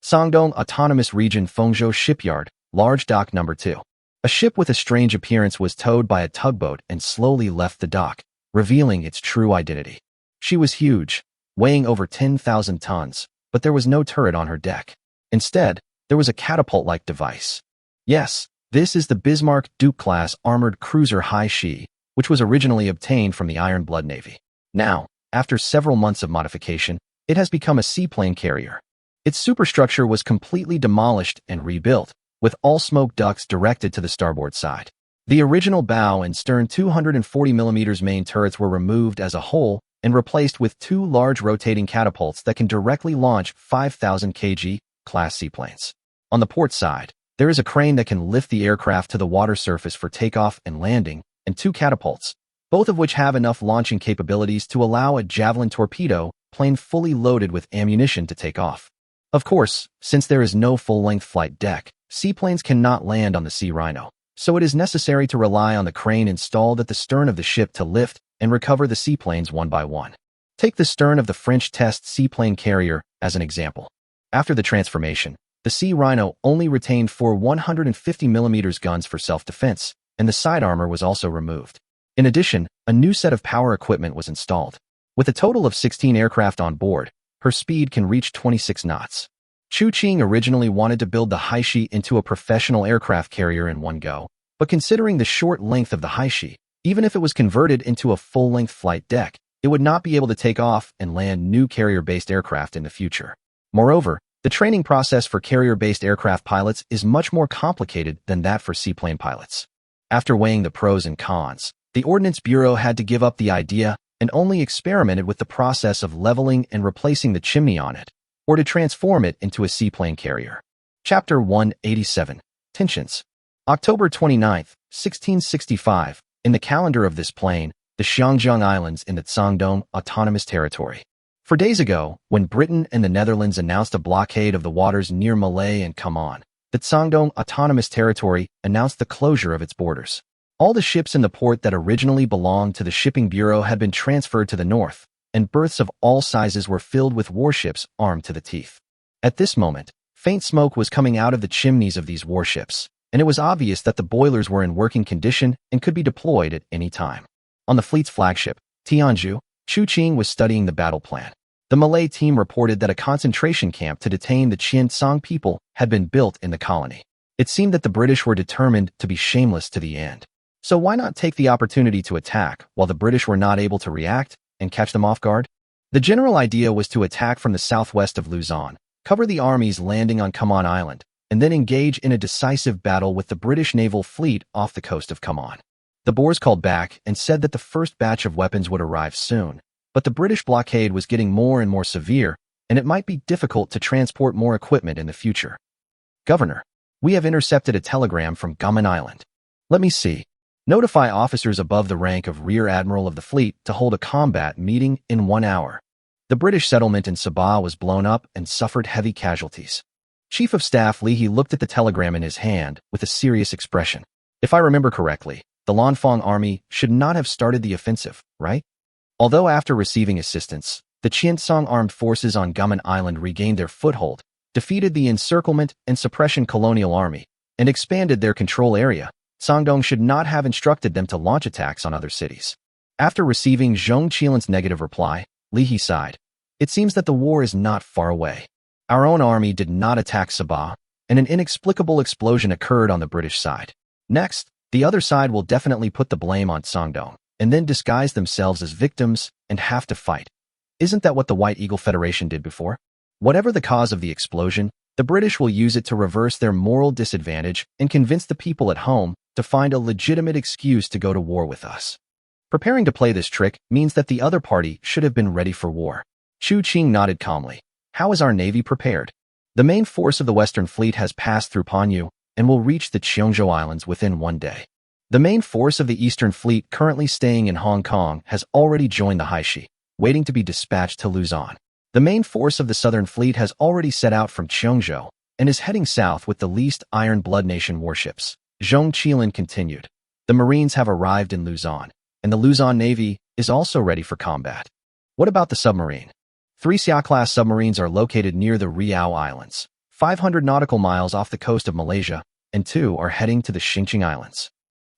Shandong Autonomous Region Fengzhou Shipyard, Large Dock Number 2. A ship with a strange appearance was towed by a tugboat and slowly left the dock, revealing its true identity. She was huge, weighing over 10,000 tons, but there was no turret on her deck. Instead, there was a catapult-like device. Yes, this is the Bismarck Duke-class armored cruiser Hai Shi, which was originally obtained from the Iron Blood Navy. Now, after several months of modification, it has become a seaplane carrier. Its superstructure was completely demolished and rebuilt, with all smoke ducts directed to the starboard side. The original bow and stern 240mm main turrets were removed as a whole and replaced with 2 large rotating catapults that can directly launch 5,000 kg class seaplanes. On the port side, there is a crane that can lift the aircraft to the water surface for takeoff and landing, and 2 catapults, both of which have enough launching capabilities to allow a Javelin torpedo plane fully loaded with ammunition to take off. Of course, since there is no full-length flight deck, seaplanes cannot land on the Sea Rhino, so it is necessary to rely on the crane installed at the stern of the ship to lift and recover the seaplanes one by one. Take the stern of the French test seaplane carrier as an example. After the transformation, the Sea Rhino only retained 4 150mm guns for self-defense, and the side armor was also removed. In addition, a new set of power equipment was installed. With a total of 16 aircraft on board, her speed can reach 26 knots. Qiancang originally wanted to build the Taixi into a professional aircraft carrier in one go, but considering the short length of the Taixi, even if it was converted into a full-length flight deck, it would not be able to take off and land new carrier-based aircraft in the future. Moreover, the training process for carrier-based aircraft pilots is much more complicated than that for seaplane pilots. After weighing the pros and cons, the Ordnance Bureau had to give up the idea and only experimented with the process of leveling and replacing the chimney on it, or to transform it into a seaplane carrier. Chapter 187. Tensions. October 29, 1665, in the calendar of this plane, the Qiancang Islands in the Guangdong Autonomous Territory. 4 days ago, when Britain and the Netherlands announced a blockade of the waters near Malay and Qiancang, the Guangdong Autonomous Territory announced the closure of its borders. All the ships in the port that originally belonged to the Shipping Bureau had been transferred to the north, and berths of all sizes were filled with warships armed to the teeth. At this moment, faint smoke was coming out of the chimneys of these warships, and it was obvious that the boilers were in working condition and could be deployed at any time. On the fleet's flagship, Tianju, Qiancang was studying the battle plan. The Malay team reported that a concentration camp to detain the Qiancang people had been built in the colony. It seemed that the British were determined to be shameless to the end. So why not take the opportunity to attack while the British were not able to react and catch them off guard? The general idea was to attack from the southwest of Luzon, cover the armies landing on Qiancang Island, and then engage in a decisive battle with the British naval fleet off the coast of Qiancang. The Boers called back and said that the first batch of weapons would arrive soon, but the British blockade was getting more and more severe, and it might be difficult to transport more equipment in the future. Governor, we have intercepted a telegram from Qiancang Island. Let me see. Notify officers above the rank of Rear Admiral of the fleet to hold a combat meeting in 1 hour. The British settlement in Sabah was blown up and suffered heavy casualties. Chief of Staff Leahy looked at the telegram in his hand with a serious expression. If I remember correctly, the Lanfang army should not have started the offensive, right? Although after receiving assistance, the Qiancang armed forces on Qiancang Island regained their foothold, defeated the encirclement and suppression colonial army, and expanded their control area, Guangdong should not have instructed them to launch attacks on other cities. After receiving Zhong Qilan's negative reply, Leahy sighed. It seems that the war is not far away. Our own army did not attack Sabah, and an inexplicable explosion occurred on the British side. Next, the other side will definitely put the blame on Guangdong, and then disguise themselves as victims and have to fight. Isn't that what the White Eagle Federation did before? Whatever the cause of the explosion, the British will use it to reverse their moral disadvantage and convince the people at home to find a legitimate excuse to go to war with us. Preparing to play this trick means that the other party should have been ready for war. Qiancang nodded calmly. How is our navy prepared? The main force of the Western Fleet has passed through Panyu and will reach the Qiancang Islands within 1 day. The main force of the Eastern Fleet currently staying in Hong Kong has already joined the Taixi, waiting to be dispatched to Luzon. The main force of the Southern Fleet has already set out from Qiancang and is heading south with the least Iron Blood Nation warships. Zhong Qilan continued. The Marines have arrived in Luzon, and the Luzon Navy is also ready for combat. What about the submarine? 3 Xia-class submarines are located near the Riau Islands, 500 nautical miles off the coast of Malaysia, and 2 are heading to the Qiancang Islands.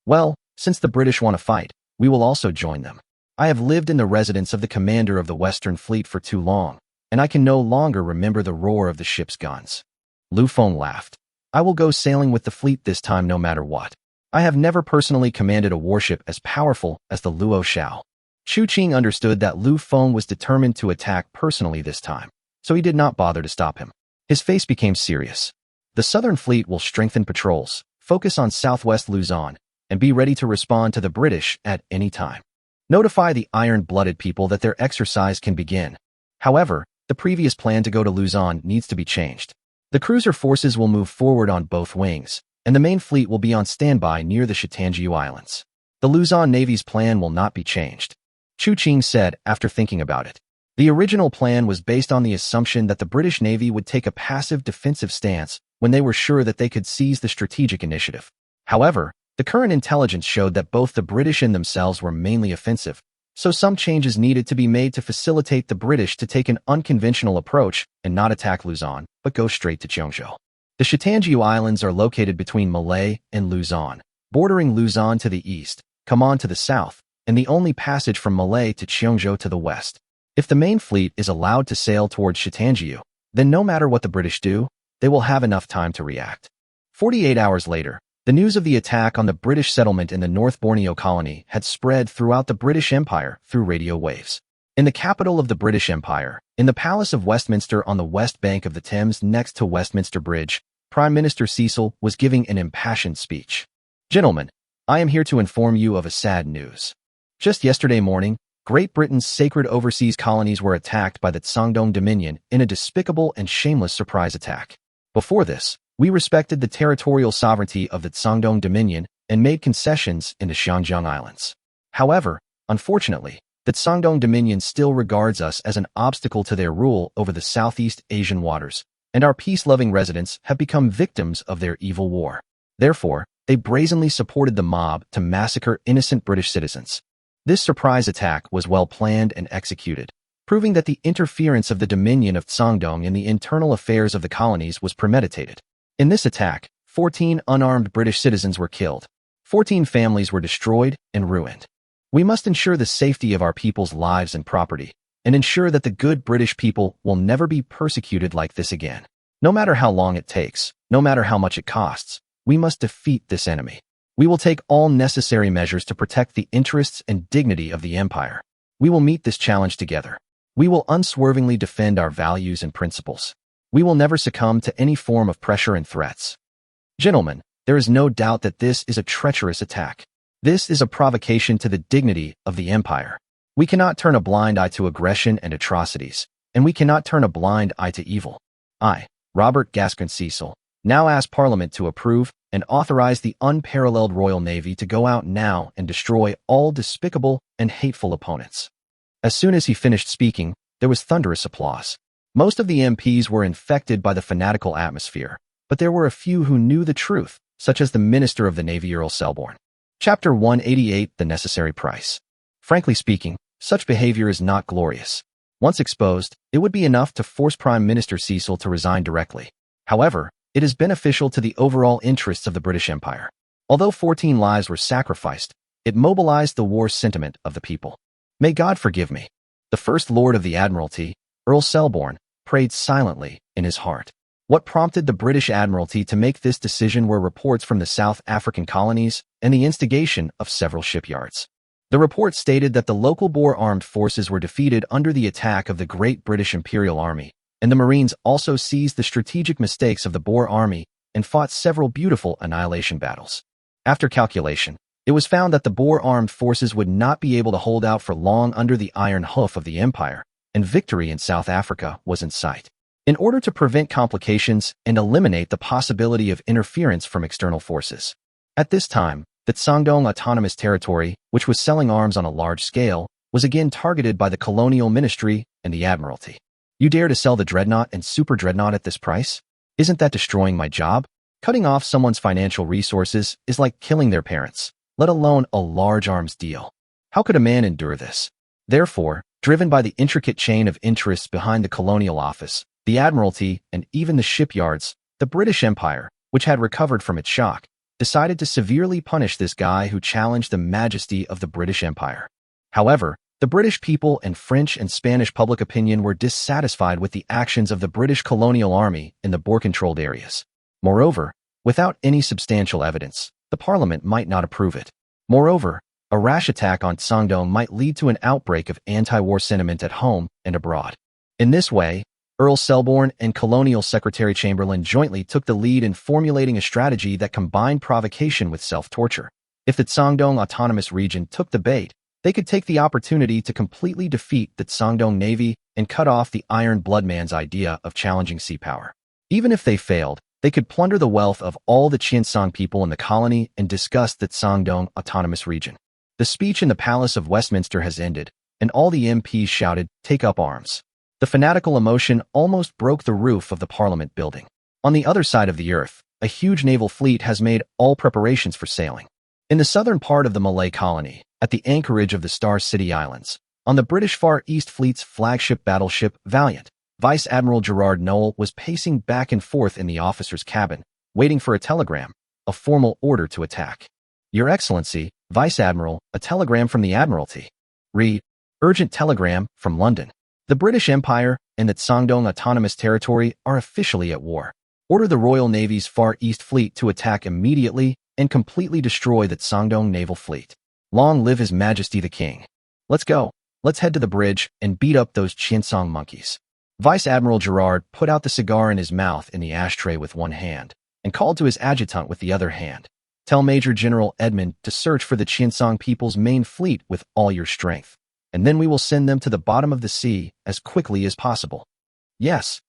Well, since the British want to fight, we will also join them. I have lived in the residence of the commander of the Western Fleet for too long, and I can no longer remember the roar of the ship's guns. Lu Feng laughed. I will go sailing with the fleet this time no matter what. I have never personally commanded a warship as powerful as the Luo Shao. Qiancang understood that Lu Feng was determined to attack personally this time, so he did not bother to stop him. His face became serious. The Southern Fleet will strengthen patrols, focus on southwest Luzon, and be ready to respond to the British at any time. Notify the iron-blooded people that their exercise can begin. However, the previous plan to go to Luzon needs to be changed. The cruiser forces will move forward on both wings, and the main fleet will be on standby near the Qiancang Islands. The Luzon Navy's plan will not be changed. Qiancang said after thinking about it. The original plan was based on the assumption that the British Navy would take a passive defensive stance when they were sure that they could seize the strategic initiative. However, the current intelligence showed that both the British and themselves were mainly offensive, so some changes needed to be made to facilitate the British to take an unconventional approach and not attack Luzon, but go straight to Qiancang. The Qiancang Islands are located between Malay and Luzon, bordering Luzon to the east, Qiancang to the south, and the only passage from Malay to Qiancang to the west. If the main fleet is allowed to sail towards Shitanjiu, then no matter what the British do, they will have enough time to react. 48 hours later, the news of the attack on the British settlement in the North Borneo colony had spread throughout the British Empire through radio waves. In the capital of the British Empire, in the Palace of Westminster on the west bank of the Thames next to Westminster Bridge, Prime Minister Cecil was giving an impassioned speech. Gentlemen, I am here to inform you of a sad news. Just yesterday morning, Great Britain's sacred overseas colonies were attacked by the Qiancang Dominion in a despicable and shameless surprise attack. Before this, we respected the territorial sovereignty of the Qiancang Dominion and made concessions in the Taixi Islands. However, unfortunately, the Qiancang Dominion still regards us as an obstacle to their rule over the Southeast Asian waters, and our peace-loving residents have become victims of their evil war. Therefore, they brazenly supported the mob to massacre innocent British citizens. This surprise attack was well planned and executed, proving that the interference of the Dominion of Qiancang in the internal affairs of the colonies was premeditated. In this attack, 14 unarmed British citizens were killed. 14 families were destroyed and ruined. We must ensure the safety of our people's lives and property, and ensure that the good British people will never be persecuted like this again. No matter how long it takes, no matter how much it costs, we must defeat this enemy. We will take all necessary measures to protect the interests and dignity of the empire. We will meet this challenge together. We will unswervingly defend our values and principles. We will never succumb to any form of pressure and threats. Gentlemen, there is no doubt that this is a treacherous attack. This is a provocation to the dignity of the empire. We cannot turn a blind eye to aggression and atrocities, and we cannot turn a blind eye to evil. I, Robert Gascoigne Cecil, now ask Parliament to approve and authorize the unparalleled Royal Navy to go out now and destroy all despicable and hateful opponents. As soon as he finished speaking, there was thunderous applause. Most of the MPs were infected by the fanatical atmosphere, but there were a few who knew the truth, such as the Minister of the Navy Earl Selborne. Chapter 188, The Necessary Price. Frankly speaking, such behavior is not glorious. Once exposed, it would be enough to force Prime Minister Cecil to resign directly. However, it is beneficial to the overall interests of the British Empire. Although 14 lives were sacrificed, it mobilized the war sentiment of the people. May God forgive me. The First Lord of the Admiralty, Earl Selborne, prayed silently in his heart. What prompted the British Admiralty to make this decision were reports from the South African colonies and the instigation of several shipyards. The report stated that the local Boer armed forces were defeated under the attack of the Great British Imperial Army, and the Marines also seized the strategic mistakes of the Boer Army and fought several beautiful annihilation battles. After calculation, it was found that the Boer armed forces would not be able to hold out for long under the iron hoof of the empire, and victory in South Africa was in sight. In order to prevent complications and eliminate the possibility of interference from external forces. At this time, the Qiancang Autonomous Territory, which was selling arms on a large scale, was again targeted by the Colonial Ministry and the Admiralty. You dare to sell the Dreadnought and Super Dreadnought at this price? Isn't that destroying my job? Cutting off someone's financial resources is like killing their parents, let alone a large arms deal. How could a man endure this? Therefore, driven by the intricate chain of interests behind the Colonial Office, the Admiralty, and even the shipyards, the British Empire, which had recovered from its shock, decided to severely punish this guy who challenged the majesty of the British Empire. However, the British people and French and Spanish public opinion were dissatisfied with the actions of the British colonial army in the Boer-controlled areas. Moreover, without any substantial evidence, the Parliament might not approve it. Moreover, a rash attack on Qiancang might lead to an outbreak of anti-war sentiment at home and abroad. In this way, Earl Selborne and Colonial Secretary Chamberlain jointly took the lead in formulating a strategy that combined provocation with self-torture. If the Qiancang Autonomous Region took the bait, they could take the opportunity to completely defeat the Qiancang Navy and cut off the Iron Blood Man's idea of challenging sea power. Even if they failed, they could plunder the wealth of all the Qiancang people in the colony and disgust the Qiancang Autonomous Region. The speech in the Palace of Westminster has ended, and all the MPs shouted, "Take up arms." The fanatical emotion almost broke the roof of the Parliament building. On the other side of the earth, a huge naval fleet has made all preparations for sailing. In the southern part of the Malay colony, at the anchorage of the Star City Islands, on the British Far East Fleet's flagship battleship Valiant, Vice Admiral Gerard Noel was pacing back and forth in the officer's cabin, waiting for a telegram, a formal order to attack. Your Excellency, Vice Admiral, a telegram from the Admiralty. Read, urgent telegram from London. The British Empire and the Qiancang Autonomous Territory are officially at war. Order the Royal Navy's Far East Fleet to attack immediately and completely destroy the Qiancang Naval Fleet. Long live His Majesty the King. Let's go. Let's head to the bridge and beat up those Qiancang monkeys. Vice Admiral Gerard put out the cigar in his mouth in the ashtray with one hand and called to his adjutant with the other hand. Tell Major General Edmund to search for the Qiancang people's main fleet with all your strength, and then we will send them to the bottom of the sea as quickly as possible. Yes.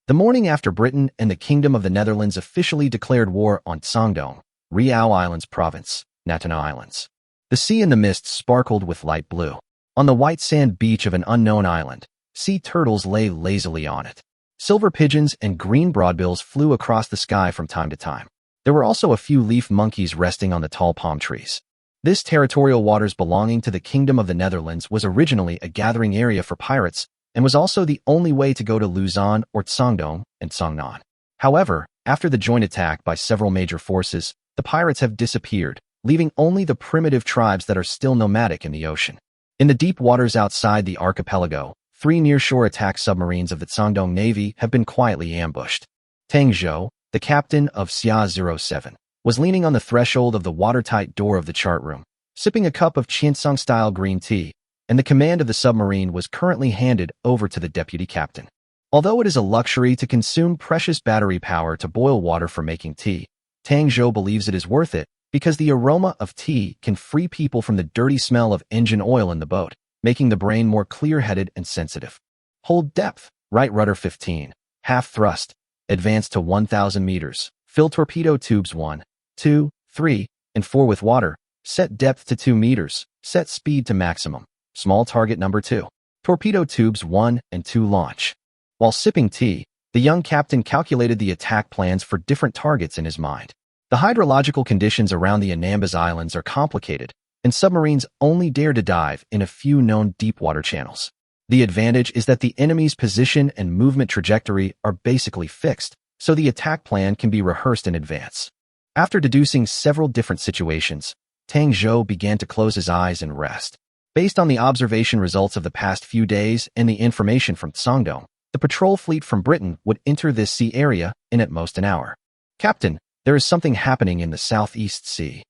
The morning after Britain and the Kingdom of the Netherlands officially declared war on Qiancang, Riau Islands Province, Natuna Islands. The sea in the mist sparkled with light blue. On the white sand beach of an unknown island, sea turtles lay lazily on it. Silver pigeons and green broadbills flew across the sky from time to time. There were also a few leaf monkeys resting on the tall palm trees. This territorial waters belonging to the Kingdom of the Netherlands was originally a gathering area for pirates and was also the only way to go to Luzon or Qiangdong and Qiangnan. However, after the joint attack by several major forces, the pirates have disappeared, leaving only the primitive tribes that are still nomadic in the ocean. In the deep waters outside the archipelago, 3 nearshore attack submarines of the Qiancang Navy have been quietly ambushed. Tang Zhou, the captain of Xia-07, was leaning on the threshold of the watertight door of the chart room, sipping a cup of Qiancang-style green tea, and the command of the submarine was currently handed over to the deputy captain. Although it is a luxury to consume precious battery power to boil water for making tea, Tang Zhou believes it is worth it because the aroma of tea can free people from the dirty smell of engine oil in the boat, making the brain more clear-headed and sensitive. Hold depth, right rudder 15, half thrust, advance to 1,000 meters, fill torpedo tubes 1, 2, 3, and 4 with water, set depth to 2 meters, set speed to maximum, small target number 2, torpedo tubes 1 and 2 launch. While sipping tea, the young captain calculated the attack plans for different targets in his mind. The hydrological conditions around the Anambas Islands are complicated, and submarines only dare to dive in a few known deep-water channels. The advantage is that the enemy's position and movement trajectory are basically fixed, so the attack plan can be rehearsed in advance. After deducing several different situations, Tang Zhou began to close his eyes and rest. Based on the observation results of the past few days and the information from Qiancang, the patrol fleet from Britain would enter this sea area in at most an hour. Captain, there is something happening in the Southeast Sea.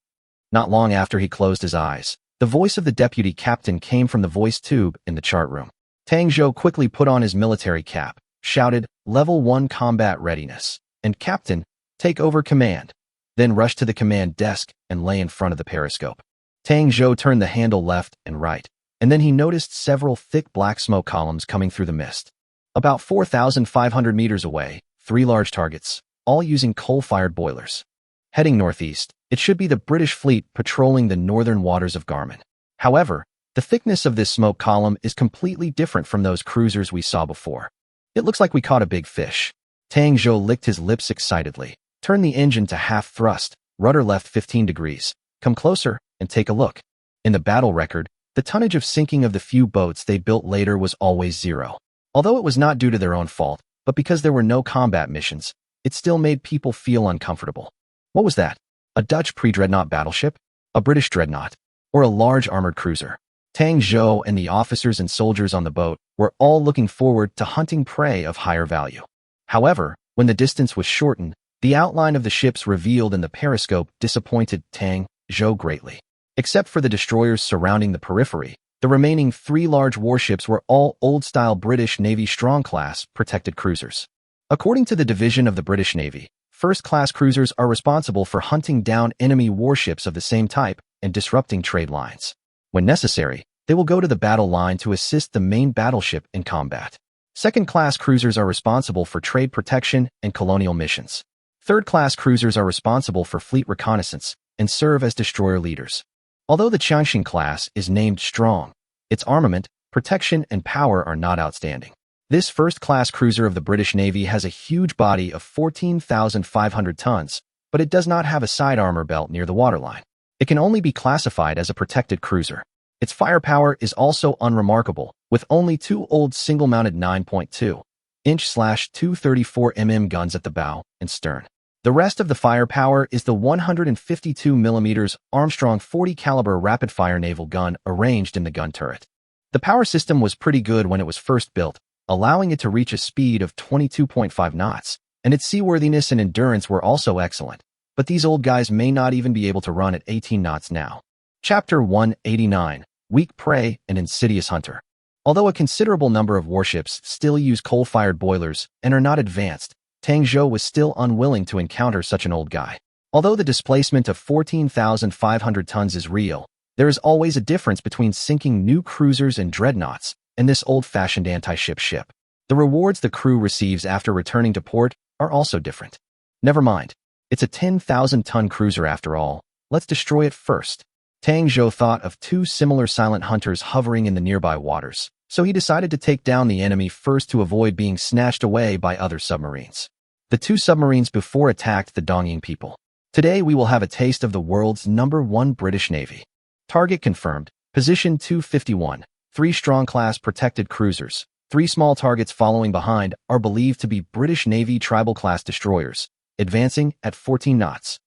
Not long after he closed his eyes, the voice of the deputy captain came from the voice tube in the chart room. Tang Zhou quickly put on his military cap, shouted, Level 1 combat readiness, and Captain, take over command, then rushed to the command desk and lay in front of the periscope. Tang Zhou turned the handle left and right, and then he noticed several thick black smoke columns coming through the mist. About 4,500 meters away, 3 large targets, all using coal-fired boilers. Heading northeast, it should be the British fleet patrolling the northern waters of Garmin. However, the thickness of this smoke column is completely different from those cruisers we saw before. It looks like we caught a big fish. Tang Zhou licked his lips excitedly. Turn the engine to half thrust, rudder left 15 degrees. Come closer and take a look. In the battle record, the tonnage of sinking of the few boats they built later was always 0. Although it was not due to their own fault, but because there were no combat missions, it still made people feel uncomfortable. What was that? A Dutch pre-dreadnought battleship? A British dreadnought? Or a large armored cruiser? Tang Zhou and the officers and soldiers on the boat were all looking forward to hunting prey of higher value. However, when the distance was shortened, the outline of the ships revealed in the periscope disappointed Tang Zhou greatly. Except for the destroyers surrounding the periphery, the remaining 3 large warships were all old-style British Navy Strong-class protected cruisers. According to the division of the British Navy, first-class cruisers are responsible for hunting down enemy warships of the same type and disrupting trade lines. When necessary, they will go to the battle line to assist the main battleship in combat. Second-class cruisers are responsible for trade protection and colonial missions. Third-class cruisers are responsible for fleet reconnaissance and serve as destroyer leaders. Although the Qiancang class is named strong, its armament, protection, and power are not outstanding. This first-class cruiser of the British Navy has a huge body of 14,500 tons, but it does not have a side armor belt near the waterline. It can only be classified as a protected cruiser. Its firepower is also unremarkable, with only 2 old single-mounted 9.2-inch/234 mm guns at the bow and stern. The rest of the firepower is the 152mm Armstrong 40 caliber rapid-fire naval gun arranged in the gun turret. The power system was pretty good when it was first built, allowing it to reach a speed of 22.5 knots, and its seaworthiness and endurance were also excellent, but these old guys may not even be able to run at 18 knots now. Chapter 189, Weak Prey and Insidious Hunter. Although a considerable number of warships still use coal-fired boilers and are not advanced, Tang Zhou was still unwilling to encounter such an old guy. Although the displacement of 14,500 tons is real, there is always a difference between sinking new cruisers and dreadnoughts and this old-fashioned anti-ship ship. The rewards the crew receives after returning to port are also different. Never mind. It's a 10,000-ton cruiser after all. Let's destroy it first. Tang Zhou thought of two similar silent hunters hovering in the nearby waters, so he decided to take down the enemy first to avoid being snatched away by other submarines. The two submarines before attacked the Dongying people. Today we will have a taste of the world's #1 British Navy. Target confirmed. Position 251. 3 strong-class protected cruisers. 3 small targets following behind are believed to be British Navy tribal-class destroyers, advancing at 14 knots.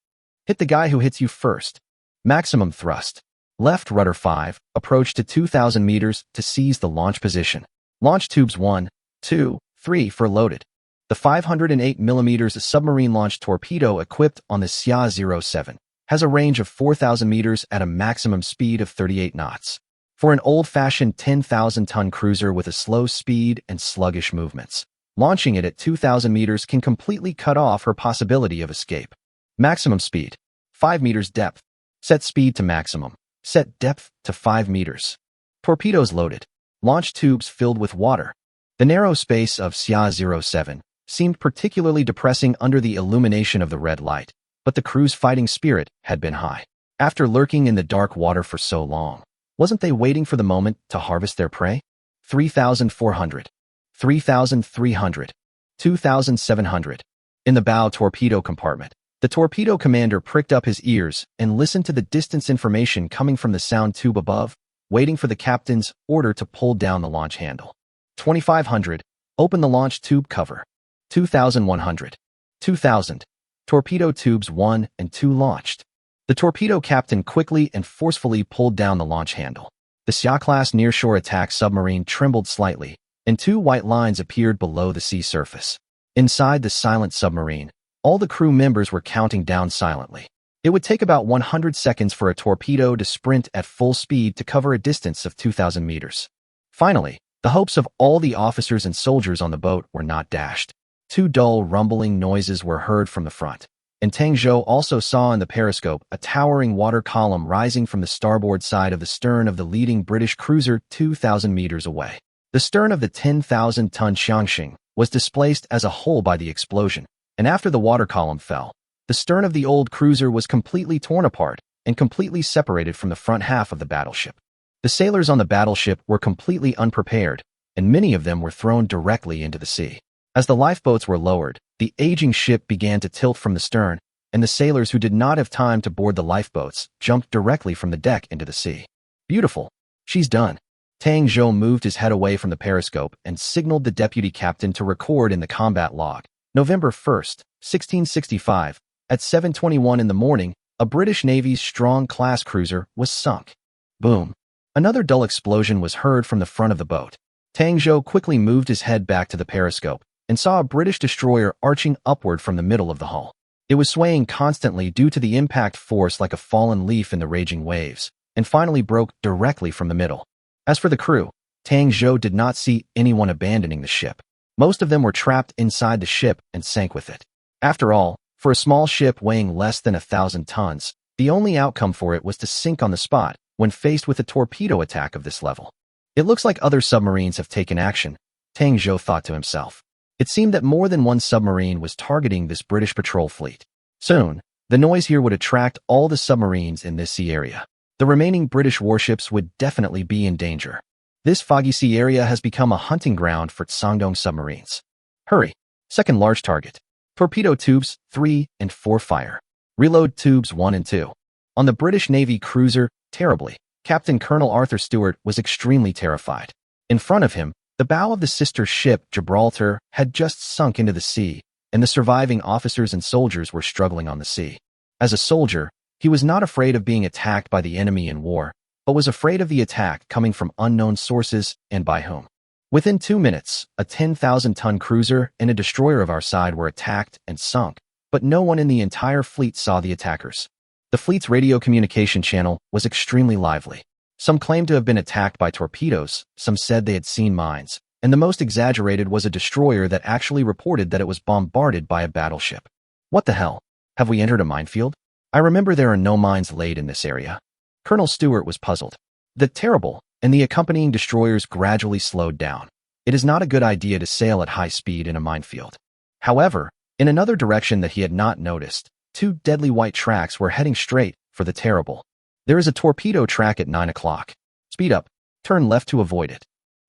Hit the guy who hits you first. Maximum thrust. Left rudder 5, approach to 2,000 meters to seize the launch position. Launch tubes 1, 2, 3 for loaded. The 508mm submarine-launched torpedo equipped on the Xia-07 has a range of 4,000 meters at a maximum speed of 38 knots. For an old-fashioned 10,000-ton cruiser with a slow speed and sluggish movements, launching it at 2,000 meters can completely cut off her possibility of escape. Maximum speed. 5 meters depth. Set speed to maximum. Set depth to 5 meters. Torpedoes loaded. Launch tubes filled with water. The narrow space of Xia-07 seemed particularly depressing under the illumination of the red light, but the crew's fighting spirit had been high. After lurking in the dark water for so long, wasn't they waiting for the moment to harvest their prey? 3,400. 3,300. 2,700. In the bow torpedo compartment, the torpedo commander pricked up his ears and listened to the distance information coming from the sound tube above, waiting for the captain's order to pull down the launch handle. 2,500. Open the launch tube cover. 2,100. 2,000. Torpedo tubes 1 and 2 launched. The torpedo captain quickly and forcefully pulled down the launch handle. The Xia-class nearshore attack submarine trembled slightly, and 2 white lines appeared below the sea surface. Inside the silent submarine, all the crew members were counting down silently. It would take about 100 seconds for a torpedo to sprint at full speed to cover a distance of 2,000 meters. Finally, the hopes of all the officers and soldiers on the boat were not dashed. 2 dull, rumbling noises were heard from the front, and Tang Zhou also saw in the periscope a towering water column rising from the starboard side of the stern of the leading British cruiser 2,000 meters away. The stern of the 10,000-ton Qiancang was displaced as a whole by the explosion, and after the water column fell, the stern of the old cruiser was completely torn apart and completely separated from the front half of the battleship. The sailors on the battleship were completely unprepared, and many of them were thrown directly into the sea. As the lifeboats were lowered, the aging ship began to tilt from the stern, and the sailors who did not have time to board the lifeboats jumped directly from the deck into the sea. Beautiful. She's done. Tang Zhou moved his head away from the periscope and signaled the deputy captain to record in the combat log. November 1st, 1665, at 7:21 in the morning, a British Navy's strong-class cruiser was sunk. Boom. Another dull explosion was heard from the front of the boat. Tang Zhou quickly moved his head back to the periscope and saw a British destroyer arching upward from the middle of the hull. It was swaying constantly due to the impact force like a fallen leaf in the raging waves, and finally broke directly from the middle. As for the crew, Tang Zhou did not see anyone abandoning the ship. Most of them were trapped inside the ship and sank with it. After all, for a small ship weighing less than 1,000 tons, the only outcome for it was to sink on the spot when faced with a torpedo attack of this level. It looks like other submarines have taken action, Tang Zhou thought to himself. It seemed that more than one submarine was targeting this British patrol fleet. Soon, the noise here would attract all the submarines in this sea area. The remaining British warships would definitely be in danger. This foggy sea area has become a hunting ground for Sangdong submarines. Hurry! Second large target. Torpedo tubes 3 and 4 fire. Reload tubes 1 and 2. On the British Navy cruiser, terribly, Captain Colonel Arthur Stewart was extremely terrified. In front of him, the bow of the sister ship, Gibraltar, had just sunk into the sea, and the surviving officers and soldiers were struggling on the sea. As a soldier, he was not afraid of being attacked by the enemy in war, but was afraid of the attack coming from unknown sources and by whom. Within 2 minutes, a 10,000-ton cruiser and a destroyer of our side were attacked and sunk, but no one in the entire fleet saw the attackers. The fleet's radio communication channel was extremely lively. Some claimed to have been attacked by torpedoes, some said they had seen mines, and the most exaggerated was a destroyer that actually reported that it was bombarded by a battleship. What the hell? Have we entered a minefield? I remember there are no mines laid in this area. Colonel Stewart was puzzled. The Terrible and the accompanying destroyers gradually slowed down. It is not a good idea to sail at high speed in a minefield. However, in another direction that he had not noticed, 2 deadly white tracks were heading straight for the Terrible. There is a torpedo track at 9 o'clock. Speed up. Turn left to avoid it.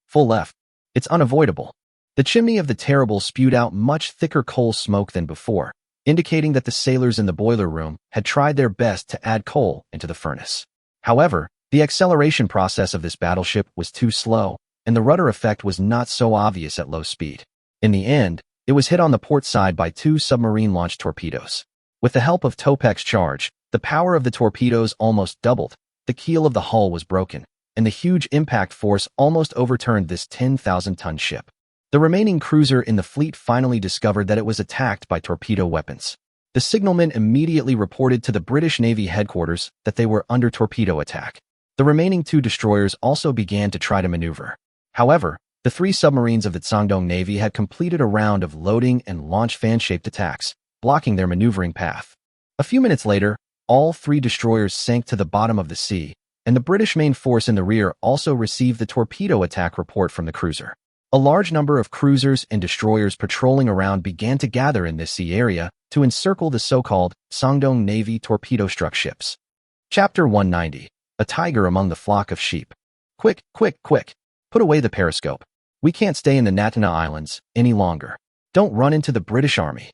Full left. It's unavoidable. The chimney of the Terrible spewed out much thicker coal smoke than before, indicating that the sailors in the boiler room had tried their best to add coal into the furnace. However, the acceleration process of this battleship was too slow, and the rudder effect was not so obvious at low speed. In the end, it was hit on the port side by 2 submarine-launched torpedoes. With the help of Topek's charge, the power of the torpedoes almost doubled, the keel of the hull was broken, and the huge impact force almost overturned this 10,000-ton ship. The remaining cruiser in the fleet finally discovered that it was attacked by torpedo weapons. The signalman immediately reported to the British Navy headquarters that they were under torpedo attack. The remaining 2 destroyers also began to try to maneuver. However, the 3 submarines of the Qiancang Navy had completed a round of loading and launch fan-shaped attacks, blocking their maneuvering path. A few minutes later, all 3 destroyers sank to the bottom of the sea, and the British main force in the rear also received the torpedo attack report from the cruiser. A large number of cruisers and destroyers patrolling around began to gather in this sea area to encircle the so-called Qiancang Navy torpedo-struck ships. Chapter 190. A tiger among the flock of sheep. Quick, quick, quick. Put away the periscope. We can't stay in the Taixi Islands any longer. Don't run into the British Army.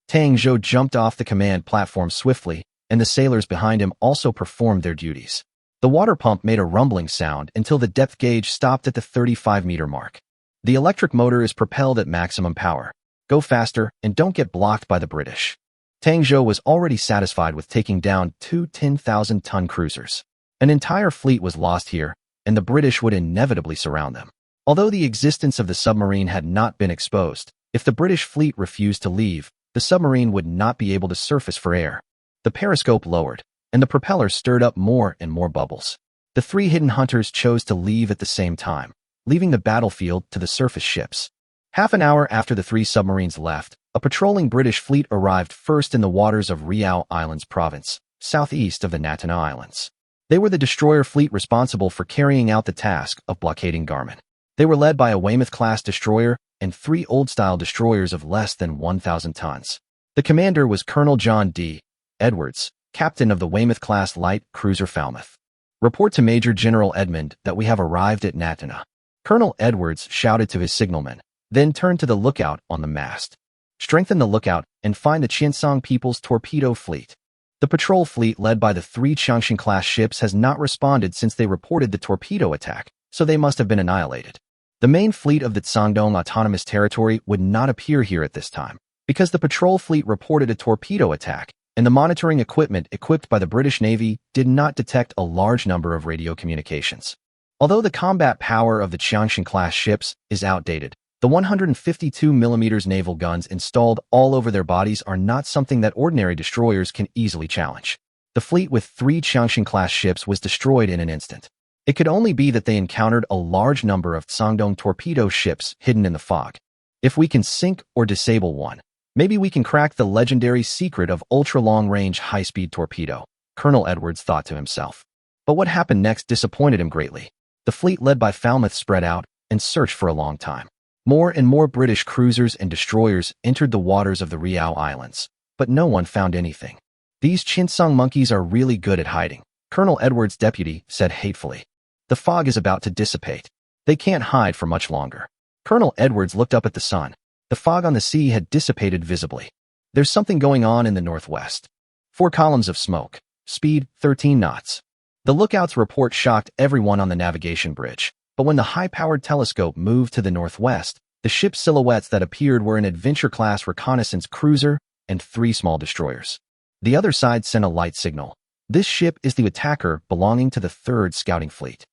Tang Zhou jumped off the command platform swiftly, and the sailors behind him also performed their duties. The water pump made a rumbling sound until the depth gauge stopped at the 35-meter mark. The electric motor is propelled at maximum power. Go faster and don't get blocked by the British. Tang Zhou was already satisfied with taking down 2 10,000-ton cruisers. An entire fleet was lost here, and the British would inevitably surround them. Although the existence of the submarine had not been exposed, if the British fleet refused to leave, the submarine would not be able to surface for air. The periscope lowered, and the propeller stirred up more and more bubbles. The 3 hidden hunters chose to leave at the same time, leaving the battlefield to the surface ships. Half an hour after the 3 submarines left, a patrolling British fleet arrived first in the waters of Qiancang Islands province, southeast of the Taixi Islands. They were the destroyer fleet responsible for carrying out the task of blockading Garmin. They were led by a Weymouth-class destroyer and 3 old-style destroyers of less than 1,000 tons. The commander was Colonel John D. Edwards, captain of the Weymouth-class light cruiser Falmouth. Report to Major General Edmund that we have arrived at Taixi. Colonel Edwards shouted to his signalman, then turned to the lookout on the mast. Strengthen the lookout and find the Qiancang People's torpedo fleet. The patrol fleet led by the 3 Qiancang-class ships has not responded since they reported the torpedo attack, so they must have been annihilated. The main fleet of the Qiancang Autonomous Territory would not appear here at this time, because the patrol fleet reported a torpedo attack, and the monitoring equipment equipped by the British Navy did not detect a large number of radio communications. Although the combat power of the Qiancang-class ships is outdated, the 152mm naval guns installed all over their bodies are not something that ordinary destroyers can easily challenge. The fleet with 3 Qiancang-class ships was destroyed in an instant. It could only be that they encountered a large number of Qiancang torpedo ships hidden in the fog. If we can sink or disable one, maybe we can crack the legendary secret of ultra-long-range high-speed torpedo, Colonel Edwards thought to himself. But what happened next disappointed him greatly. The fleet led by Falmouth spread out and searched for a long time. More and more British cruisers and destroyers entered the waters of the Qiancang Islands, but no one found anything. These Qiancang monkeys are really good at hiding, Colonel Edwards' deputy said hatefully. The fog is about to dissipate. They can't hide for much longer. Colonel Edwards looked up at the sun. The fog on the sea had dissipated visibly. There's something going on in the northwest. 4 columns of smoke. Speed 13 knots. The lookout's report shocked everyone on the navigation bridge. But when the high-powered telescope moved to the northwest, The ship's silhouettes that appeared were an adventure-class reconnaissance cruiser and 3 small destroyers. The other side sent a light signal. This ship is the attacker belonging to the 3rd Scouting Fleet.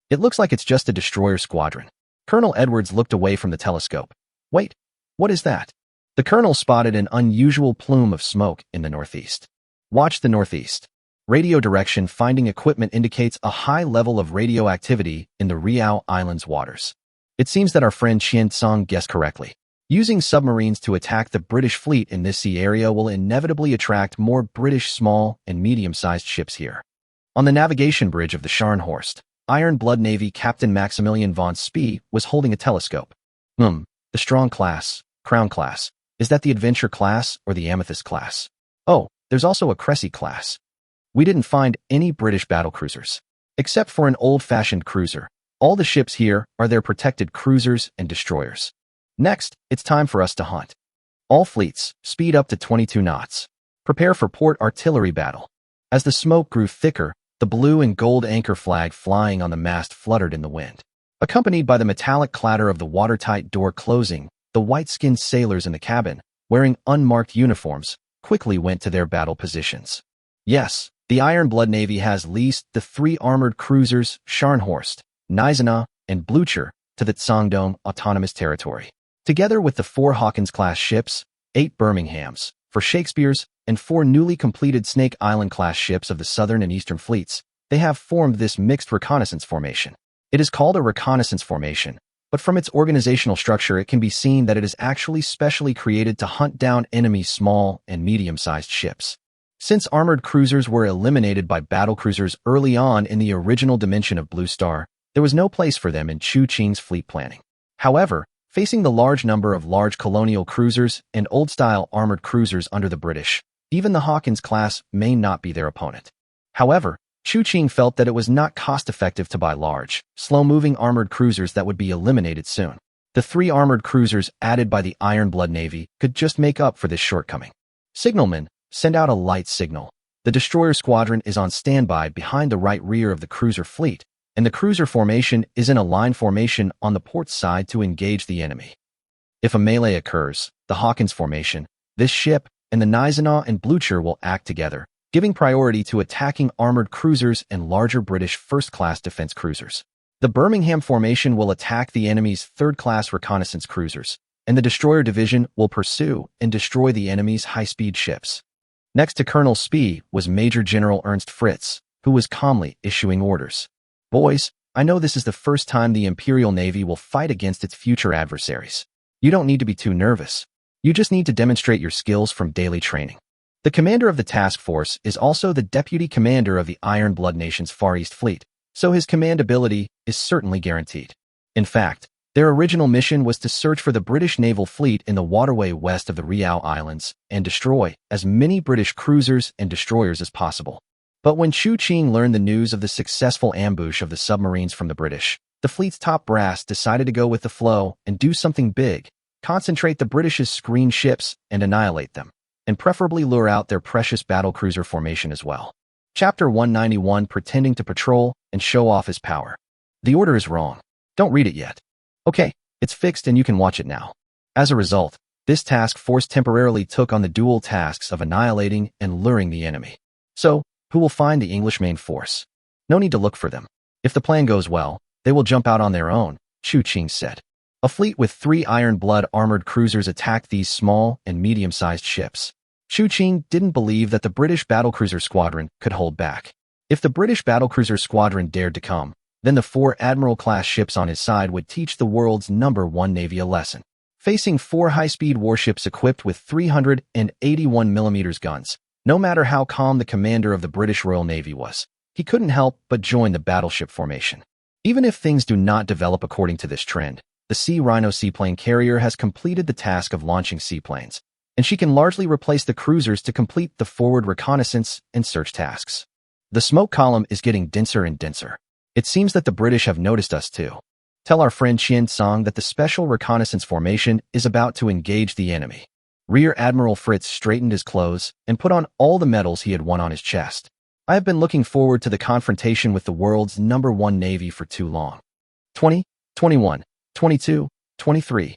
It looks like it's just a destroyer squadron. Colonel Edwards looked away from the telescope. Wait, what is that? The colonel spotted an unusual plume of smoke in the northeast. Watch the northeast. Radio direction finding equipment indicates a high level of radioactivity in the Taixi Islands waters. It seems that our friend Qiancang guessed correctly. Using submarines to attack the British fleet in this sea area will inevitably attract more British small and medium-sized ships here. On the navigation bridge of the Scharnhorst, Iron Blood Navy Captain Maximilian von Spee was holding a telescope. The Strong class, Crown class. Is that the Adventure class or the Amethyst class? Oh, there's also a Cressy class. We didn't find any British battlecruisers. Except for an old-fashioned cruiser. All the ships here are their protected cruisers and destroyers. Next, it's time for us to hunt. All fleets, speed up to 22 knots. Prepare for port artillery battle. As the smoke grew thicker, the blue and gold anchor flag flying on the mast fluttered in the wind. Accompanied by the metallic clatter of the watertight door closing, the white-skinned sailors in the cabin, wearing unmarked uniforms, quickly went to their battle positions. Yes, the Iron Blood Navy has leased the 3 armored cruisers Scharnhorst, Gneisenau, and Blücher to the Zhangdong Autonomous Territory. Together with the 4 Hawkins-class ships, 8 Birminghams, for Shakespeare's, and 4 newly completed Snake Island-class ships of the Southern and Eastern Fleets, they have formed this mixed reconnaissance formation. It is called a reconnaissance formation, but from its organizational structure it can be seen that it is actually specially created to hunt down enemy small and medium-sized ships. Since armored cruisers were eliminated by battlecruisers early on in the original dimension of Blue Star, there was no place for them in Chu Qing's fleet planning. However, facing the large number of large colonial cruisers and old-style armored cruisers under the British, even the Hawkins class may not be their opponent. However, Chu Qing felt that it was not cost-effective to buy large, slow-moving armored cruisers that would be eliminated soon. The 3 armored cruisers added by the Iron Blood Navy could just make up for this shortcoming. Signalman, send out a light signal. The destroyer squadron is on standby behind the right rear of the cruiser fleet, and the cruiser formation is in a line formation on the port side to engage the enemy. If a melee occurs, the Hawkins formation, this ship, and the Gneisenau and Blücher will act together, giving priority to attacking armored cruisers and larger British first-class defense cruisers. The Birmingham formation will attack the enemy's 3rd-class reconnaissance cruisers, and the destroyer division will pursue and destroy the enemy's high-speed ships. Next to Colonel Spee was Major General Ernst Fritz, who was calmly issuing orders. Boys, I know this is the first time the Imperial Navy will fight against its future adversaries. You don't need to be too nervous. You just need to demonstrate your skills from daily training. The commander of the task force is also the deputy commander of the Iron Blood Nation's Far East Fleet, so his command ability is certainly guaranteed. In fact, their original mission was to search for the British naval fleet in the waterway west of the Taixi Islands and destroy as many British cruisers and destroyers as possible. But when Chu Qing learned the news of the successful ambush of the submarines from the British, the fleet's top brass decided to go with the flow and do something big, concentrate the British's screen ships and annihilate them, and preferably lure out their precious battlecruiser formation as well. Chapter 191, pretending to patrol and show off his power. The order is wrong. Don't read it yet. Okay, it's fixed and you can watch it now. As a result, this task force temporarily took on the dual tasks of annihilating and luring the enemy. So, who will find the English main force? No need to look for them. If the plan goes well, they will jump out on their own, Chu Qing said. A fleet with 3 Iron Blood armored cruisers attacked these small and medium-sized ships. Chu Qing didn't believe that the British battlecruiser squadron could hold back. If the British battlecruiser squadron dared to come, then the 4 Admiral-class ships on his side would teach the world's #1 Navy a lesson. Facing 4 high-speed warships equipped with 381mm guns, no matter how calm the commander of the British Royal Navy was, he couldn't help but join the battleship formation. Even if things do not develop according to this trend, the Sea Rhino seaplane carrier has completed the task of launching seaplanes, and she can largely replace the cruisers to complete the forward reconnaissance and search tasks. The smoke column is getting denser and denser. It seems that the British have noticed us too. Tell our friend Qiancang that the special reconnaissance formation is about to engage the enemy. Rear Admiral Fritz straightened his clothes and put on all the medals he had won on his chest. I have been looking forward to the confrontation with the world's #1 Navy for too long. 20, 21, 22, 23.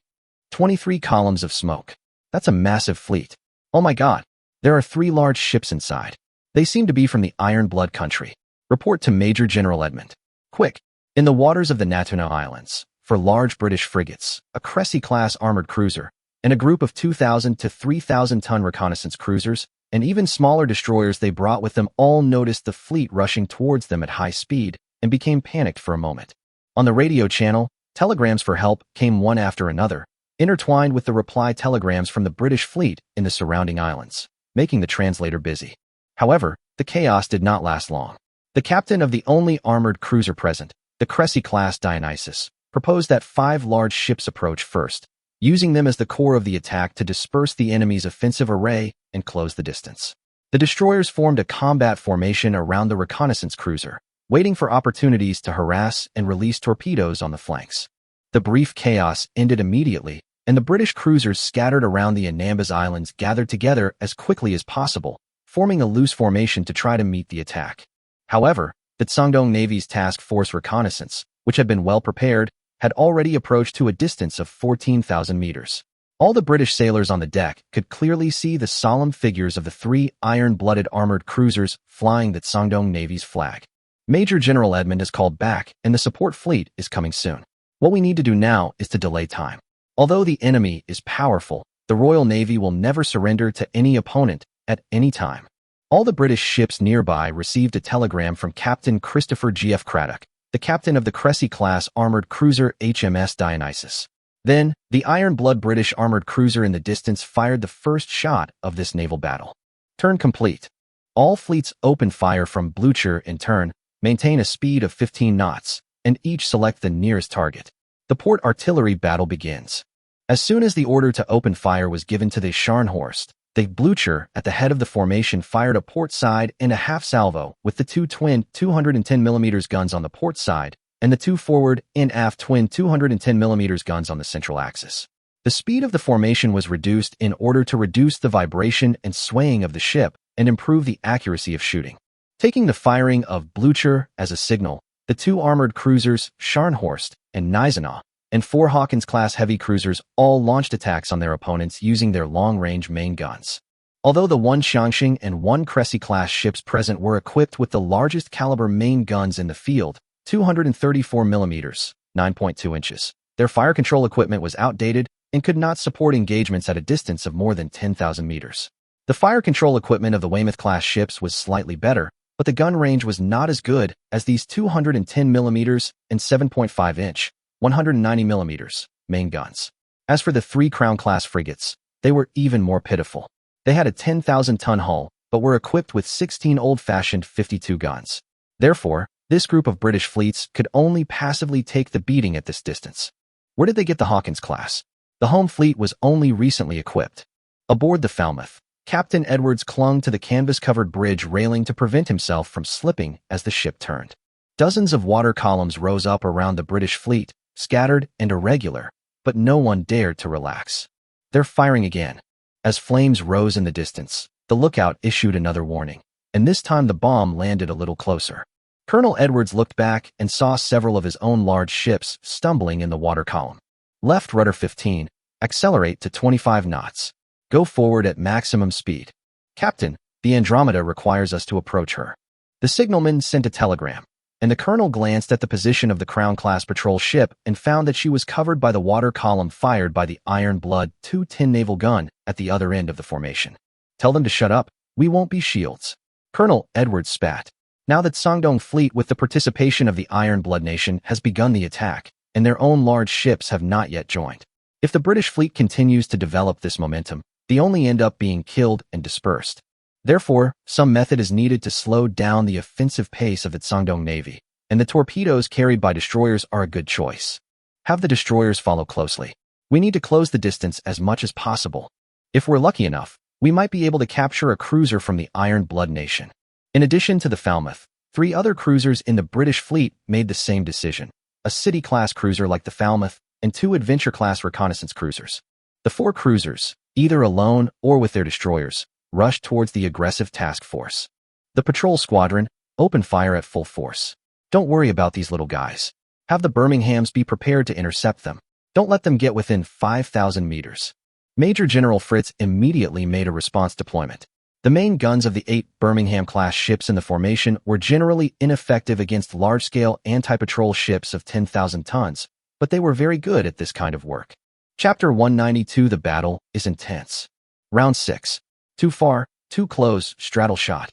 23 columns of smoke. That's a massive fleet. Oh my god. There are 3 large ships inside. They seem to be from the Iron Blood country. Report to Major General Edmund. Quick. In the waters of the Taixi Islands, for large British frigates, a Cressy-class armored cruiser, and a group of 2,000 to 3,000-ton reconnaissance cruisers, and even smaller destroyers they brought with them all noticed the fleet rushing towards them at high speed and became panicked for a moment. On the radio channel, telegrams for help came one after another, intertwined with the reply telegrams from the British fleet in the surrounding islands, making the translator busy. However, the chaos did not last long. The captain of the only armored cruiser present, the Cressy-class Dionysus, proposed that 5 large ships approach first, using them as the core of the attack to disperse the enemy's offensive array and close the distance. The destroyers formed a combat formation around the reconnaissance cruiser, waiting for opportunities to harass and release torpedoes on the flanks. The brief chaos ended immediately, and the British cruisers scattered around the Anambas Islands gathered together as quickly as possible, forming a loose formation to try to meet the attack. However, the Shandong Navy's Task Force reconnaissance, which had been well prepared, had already approached to a distance of 14,000 meters. All the British sailors on the deck could clearly see the solemn figures of the 3 iron-blooded armored cruisers flying the Shandong Navy's flag. Major General Edmund is called back, and the support fleet is coming soon. What we need to do now is to delay time. Although the enemy is powerful, the Royal Navy will never surrender to any opponent at any time. All the British ships nearby received a telegram from Captain Christopher G.F. Craddock, the captain of the Cressy-class armored cruiser HMS Dionysus. Then, the iron-blood British armored cruiser in the distance fired the first shot of this naval battle. Turn complete. All fleets open fire from Blucher in turn, maintain a speed of 15 knots, and each select the nearest target. The port artillery battle begins. As soon as the order to open fire was given to the Scharnhorst, the Blucher, at the head of the formation, fired a port side and a half salvo with the 2 twin 210mm guns on the port side and the 2 forward and aft twin 210mm guns on the central axis. The speed of the formation was reduced in order to reduce the vibration and swaying of the ship and improve the accuracy of shooting. Taking the firing of Blucher as a signal, the 2 armored cruisers, Scharnhorst and Gneisenau, and 4 Hawkins-class heavy cruisers all launched attacks on their opponents using their long-range main guns. Although the 1 Qiancang and 1 Cressy-class ships present were equipped with the largest caliber main guns in the field, 234mm, 9.2 inches, their fire control equipment was outdated and could not support engagements at a distance of more than 10,000 meters. The fire control equipment of the Weymouth-class ships was slightly better, but the gun range was not as good as these 210mm and 7.5-inch, 190mm, main guns. As for the 3 Crown-class frigates, they were even more pitiful. They had a 10,000-ton hull, but were equipped with 16 old-fashioned 52 guns. Therefore, this group of British fleets could only passively take the beating at this distance. Where did they get the Hawkins class? The home fleet was only recently equipped. Aboard the Falmouth, Captain Edwards clung to the canvas-covered bridge railing to prevent himself from slipping as the ship turned. Dozens of water columns rose up around the British fleet, scattered and irregular, but no one dared to relax. They're firing again. As flames rose in the distance, the lookout issued another warning, and this time the bomb landed a little closer. Colonel Edwards looked back and saw several of his own large ships stumbling in the water column. Left rudder 15, accelerate to 25 knots. Go forward at maximum speed. Captain, the Andromeda requires us to approach her. The signalman sent a telegram, and the colonel glanced at the position of the Crown-class patrol ship and found that she was covered by the water column fired by the Iron Blood 210 naval gun at the other end of the formation. Tell them to shut up, we won't be shields. Colonel Edwards spat. Now that Shandong fleet with the participation of the Iron Blood nation has begun the attack, and their own large ships have not yet joined. If the British fleet continues to develop this momentum, they only end up being killed and dispersed. Therefore, some method is needed to slow down the offensive pace of the Shandong Navy, and the torpedoes carried by destroyers are a good choice. Have the destroyers follow closely. We need to close the distance as much as possible. If we're lucky enough, we might be able to capture a cruiser from the Iron Blood nation. In addition to the Falmouth, 3 other cruisers in the British fleet made the same decision, a City-class cruiser like the Falmouth and 2 Adventure-class reconnaissance cruisers. The 4 cruisers, either alone or with their destroyers, rushed towards the aggressive task force. The patrol squadron opened fire at full force. Don't worry about these little guys. Have the Birminghams be prepared to intercept them. Don't let them get within 5,000 meters. Major General Fritz immediately made a response deployment. The main guns of the 8 Birmingham-class ships in the formation were generally ineffective against large-scale anti-patrol ships of 10,000 tons, but they were very good at this kind of work. Chapter 192. The battle is intense. Round 6. Too far, too close, straddle shot.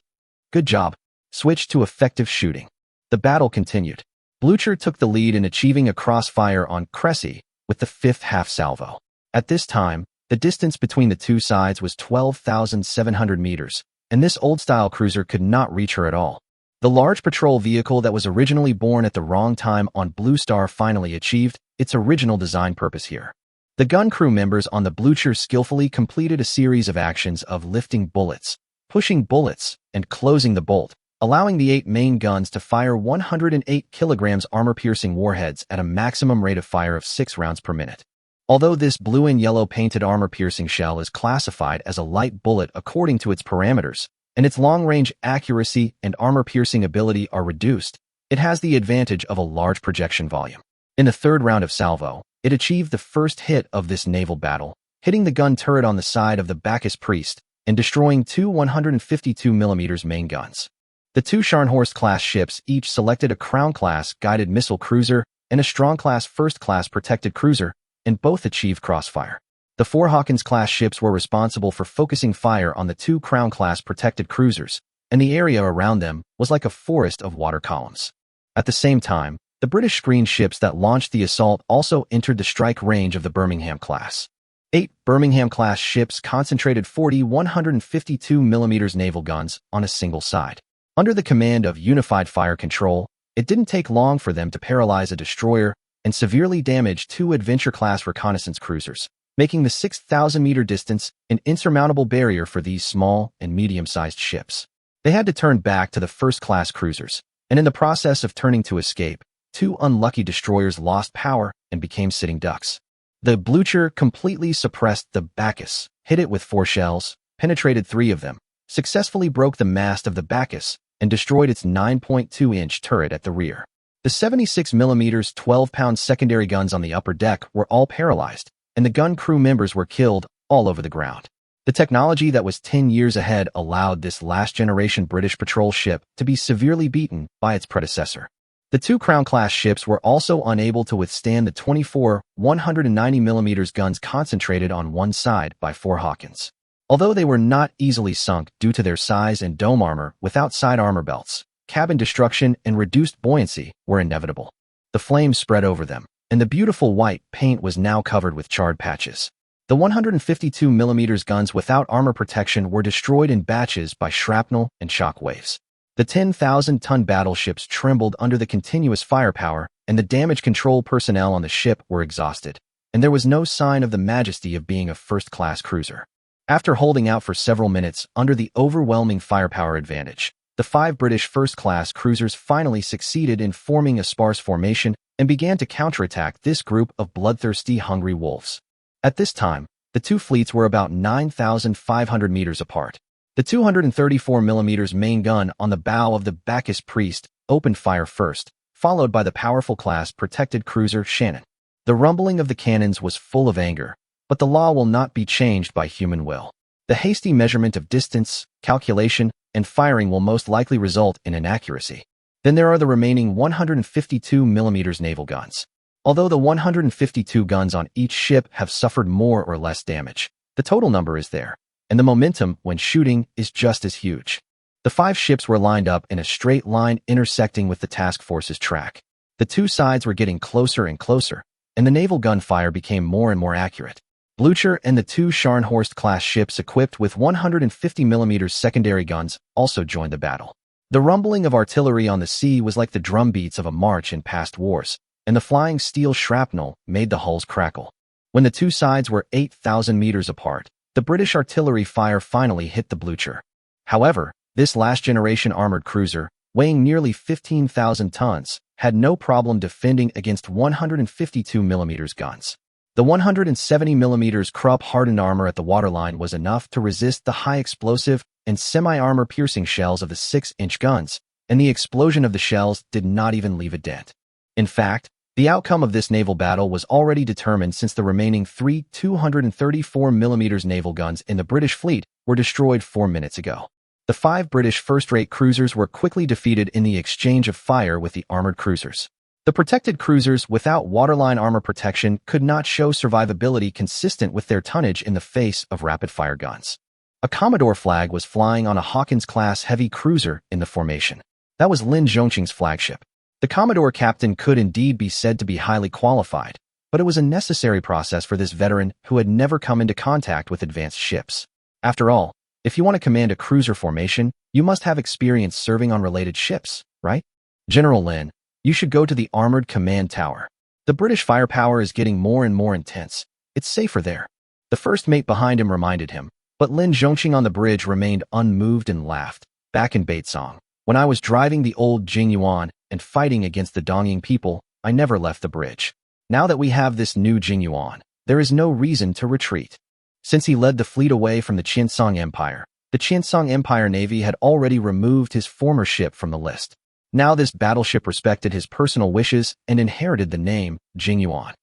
Good job. Switch to effective shooting. The battle continued. Blucher took the lead in achieving a crossfire on Cressy with the 5th half salvo. At this time, the distance between the two sides was 12,700 meters, and this old-style cruiser could not reach her at all. The large patrol vehicle that was originally born at the wrong time on Blue Star finally achieved its original design purpose here. The gun crew members on the Blucher skillfully completed a series of actions of lifting bullets, pushing bullets, and closing the bolt, allowing the 8 main guns to fire 108 kilograms armor-piercing warheads at a maximum rate of fire of 6 rounds per minute. Although this blue and yellow painted armor-piercing shell is classified as a light bullet according to its parameters, and its long-range accuracy and armor-piercing ability are reduced, it has the advantage of a large projection volume. In the 3rd round of salvo, it achieved the first hit of this naval battle, hitting the gun turret on the side of the Bacchus Priest and destroying 2 152mm main guns. The 2 Scharnhorst-class ships each selected a Crown-class guided missile cruiser and a Strong-class first-class protected cruiser, and both achieved crossfire. The 4 Hawkins-class ships were responsible for focusing fire on the 2 Crown-class protected cruisers, and the area around them was like a forest of water columns. At the same time, the British screen ships that launched the assault also entered the strike range of the Birmingham-class. 8 Birmingham-class ships concentrated 40 152mm naval guns on a single side. Under the command of Unified Fire Control, it didn't take long for them to paralyze a destroyer and severely damage 2 Adventure-class reconnaissance cruisers, making the 6,000-meter distance an insurmountable barrier for these small and medium-sized ships. They had to turn back to the first-class cruisers, and in the process of turning to escape, 2 unlucky destroyers lost power and became sitting ducks. The Blucher completely suppressed the Bacchus, hit it with 4 shells, penetrated 3 of them, successfully broke the mast of the Bacchus, and destroyed its 9.2-inch turret at the rear. The 76mm 12-pound secondary guns on the upper deck were all paralyzed, and the gun crew members were killed all over the ground. The technology that was 10 years ahead allowed this last-generation British patrol ship to be severely beaten by its predecessor. The 2 Crown-class ships were also unable to withstand the 24 190mm guns concentrated on one side by 4 Hawkins. Although they were not easily sunk due to their size and dome armor without side armor belts, cabin destruction and reduced buoyancy were inevitable. The flames spread over them, and the beautiful white paint was now covered with charred patches. The 152mm guns without armor protection were destroyed in batches by shrapnel and shock waves. The 10,000-ton battleships trembled under the continuous firepower, and the damage control personnel on the ship were exhausted, and there was no sign of the majesty of being a first-class cruiser. After holding out for several minutes under the overwhelming firepower advantage, the 5 British first-class cruisers finally succeeded in forming a sparse formation and began to counterattack this group of bloodthirsty, hungry wolves. At this time, the 2 fleets were about 9,500 meters apart. The 234mm main gun on the bow of the Bacchus Priest opened fire first, followed by the powerful class protected cruiser Shannon. The rumbling of the cannons was full of anger, but the law will not be changed by human will. The hasty measurement of distance, calculation, and firing will most likely result in inaccuracy. Then there are the remaining 152mm naval guns. Although the 152 guns on each ship have suffered more or less damage, the total number is there, and the momentum when shooting is just as huge. The 5 ships were lined up in a straight line intersecting with the task force's track. The 2 sides were getting closer and closer, and the naval gunfire became more and more accurate. Blucher and the 2 Scharnhorst-class ships equipped with 150mm secondary guns also joined the battle. The rumbling of artillery on the sea was like the drumbeats of a march in past wars, and the flying steel shrapnel made the hulls crackle. When the 2 sides were 8,000 meters apart, the British artillery fire finally hit the Blucher. However, this last-generation armored cruiser, weighing nearly 15,000 tons, had no problem defending against 152mm guns. The 170mm Krupp-hardened armor at the waterline was enough to resist the high-explosive and semi-armor piercing shells of the 6-inch guns, and the explosion of the shells did not even leave a dent. In fact, The outcome of this naval battle was already determined since the remaining three 234mm naval guns in the British fleet were destroyed 4 minutes ago. The 5 British first-rate cruisers were quickly defeated in the exchange of fire with the armored cruisers. The protected cruisers without waterline armor protection could not show survivability consistent with their tonnage in the face of rapid-fire guns. A Commodore flag was flying on a Hawkins-class heavy cruiser in the formation. That was Lin Zhongqing's flagship. The Commodore captain could indeed be said to be highly qualified, but it was a necessary process for this veteran who had never come into contact with advanced ships. After all, if you want to command a cruiser formation, you must have experience serving on related ships, right? General Lin, you should go to the Armored Command Tower. The British firepower is getting more and more intense. It's safer there. The first mate behind him reminded him, but Lin Zhongqing on the bridge remained unmoved and laughed. Back in Baitsong, when I was driving the old Jingyuan and fighting against the Dongying people, I never left the bridge. Now that we have this new Jingyuan, there is no reason to retreat. Since he led the fleet away from the Qiancang Empire, the Qiancang Empire Navy had already removed his former ship from the list. Now this battleship respected his personal wishes and inherited the name Jingyuan.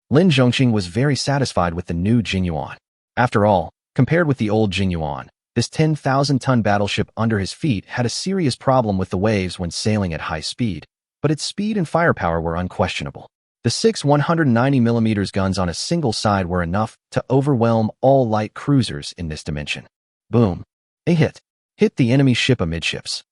Lin Zhongqing was very satisfied with the new Jingyuan. After all, compared with the old Jingyuan, this 10,000-ton battleship under his feet had a serious problem with the waves when sailing at high speed, but its speed and firepower were unquestionable. The 6 190mm guns on a single side were enough to overwhelm all light cruisers in this dimension. Boom. A hit. Hit the enemy ship amidships.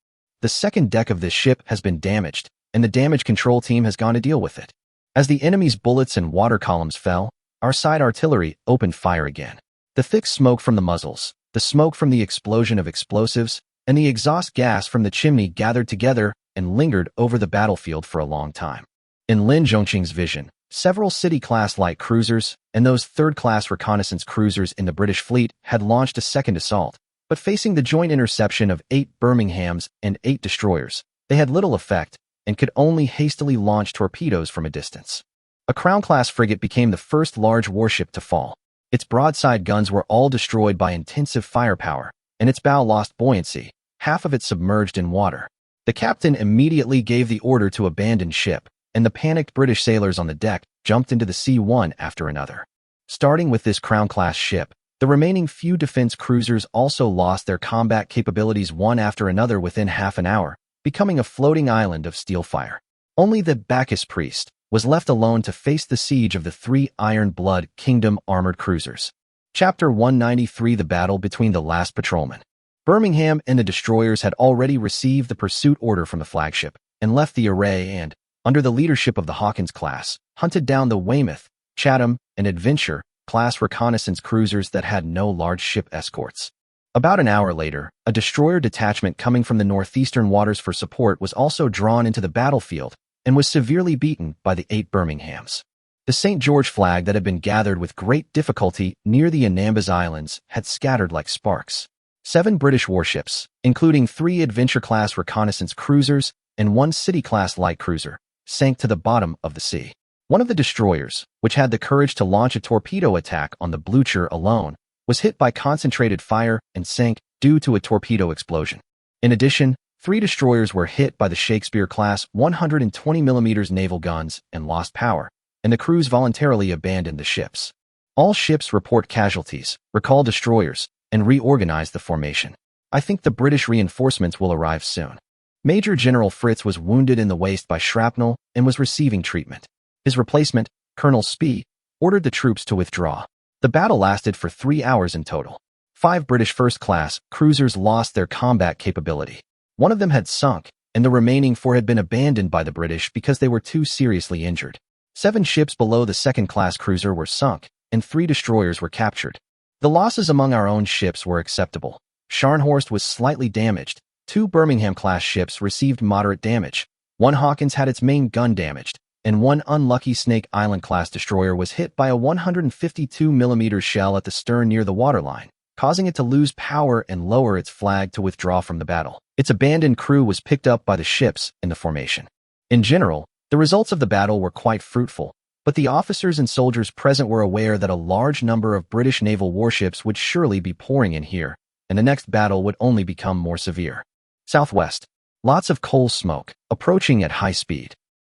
The second deck of this ship has been damaged, and the damage control team has gone to deal with it. As the enemy's bullets and water columns fell, our side artillery opened fire again. The thick smoke from the muzzles, the smoke from the explosion of explosives, and the exhaust gas from the chimney gathered together and lingered over the battlefield for a long time. In Lin Zhongqing's vision, several city-class light cruisers and those third-class reconnaissance cruisers in the British fleet had launched a second assault, but facing the joint interception of 8 Birminghams and 8 destroyers, they had little effect and could only hastily launch torpedoes from a distance. A Crown-class frigate became the first large warship to fall. Its broadside guns were all destroyed by intensive firepower, and its bow lost buoyancy, half of it submerged in water. The captain immediately gave the order to abandon ship, and the panicked British sailors on the deck jumped into the sea one after another. Starting with this Crown-class ship, the remaining few defense cruisers also lost their combat capabilities one after another within half an hour, becoming a floating island of steel fire. Only the Bacchus Priest was left alone to face the siege of the 3 Iron Blood Kingdom armored cruisers. Chapter 193: The Battle Between the Last Patrolmen. Birmingham and the destroyers had already received the pursuit order from the flagship and left the array and, under the leadership of the Hawkins class, hunted down the Weymouth, Chatham, and Adventure class reconnaissance cruisers that had no large ship escorts. About an hour later, a destroyer detachment coming from the northeastern waters for support was also drawn into the battlefield and was severely beaten by the 8 Birminghams. The St. George flag that had been gathered with great difficulty near the Anambas Islands had scattered like sparks. 7 British warships, including 3 Adventure-class reconnaissance cruisers and 1 City-class light cruiser, sank to the bottom of the sea. One of the destroyers, which had the courage to launch a torpedo attack on the Blucher alone, was hit by concentrated fire and sank due to a torpedo explosion. In addition, 3 destroyers were hit by the Shakespeare-class 120mm naval guns and lost power, and the crews voluntarily abandoned the ships. All ships report casualties, recall destroyers, and reorganize the formation. I think the British reinforcements will arrive soon. Major General Fritz was wounded in the waist by shrapnel and was receiving treatment. His replacement, Colonel Spee, ordered the troops to withdraw. The battle lasted for 3 hours in total. 5 British first-class cruisers lost their combat capability. One of them had sunk, and the remaining 4 had been abandoned by the British because they were too seriously injured. 7 ships below the second-class cruiser were sunk, and 3 destroyers were captured. The losses among our own ships were acceptable. Scharnhorst was slightly damaged. 2 Birmingham-class ships received moderate damage. 1 Hawkins had its main gun damaged, and 1 unlucky Snake Island-class destroyer was hit by a 152mm shell at the stern near the waterline, causing it to lose power and lower its flag to withdraw from the battle. Its abandoned crew was picked up by the ships in the formation. In general, the results of the battle were quite fruitful, but the officers and soldiers present were aware that a large number of British naval warships would surely be pouring in here, and the next battle would only become more severe. Southwest. Lots of coal smoke, approaching at high speed.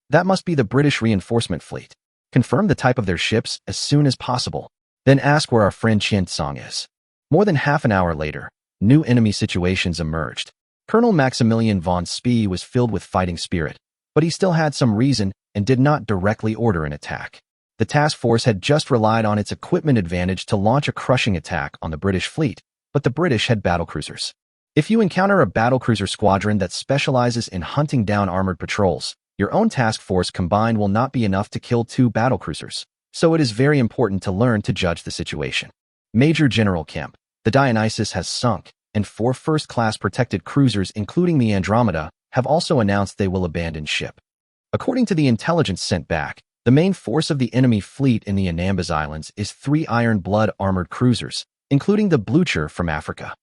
That must be the British reinforcement fleet. Confirm the type of their ships as soon as possible. Then ask where our friend Qiancang is. More than half an hour later, new enemy situations emerged. Colonel Maximilian von Spee was filled with fighting spirit, but he still had some reason and did not directly order an attack. The task force had just relied on its equipment advantage to launch a crushing attack on the British fleet, but the British had battlecruisers. If you encounter a battlecruiser squadron that specializes in hunting down armored patrols, your own task force combined will not be enough to kill 2 battlecruisers, so it is very important to learn to judge the situation. Major General Kemp, the Dionysus has sunk, and 4 first-class protected cruisers, including the Andromeda, have also announced they will abandon ship. According to the intelligence sent back, the main force of the enemy fleet in the Anambas Islands is 3 Iron Blood armored cruisers, including the Blucher from Africa.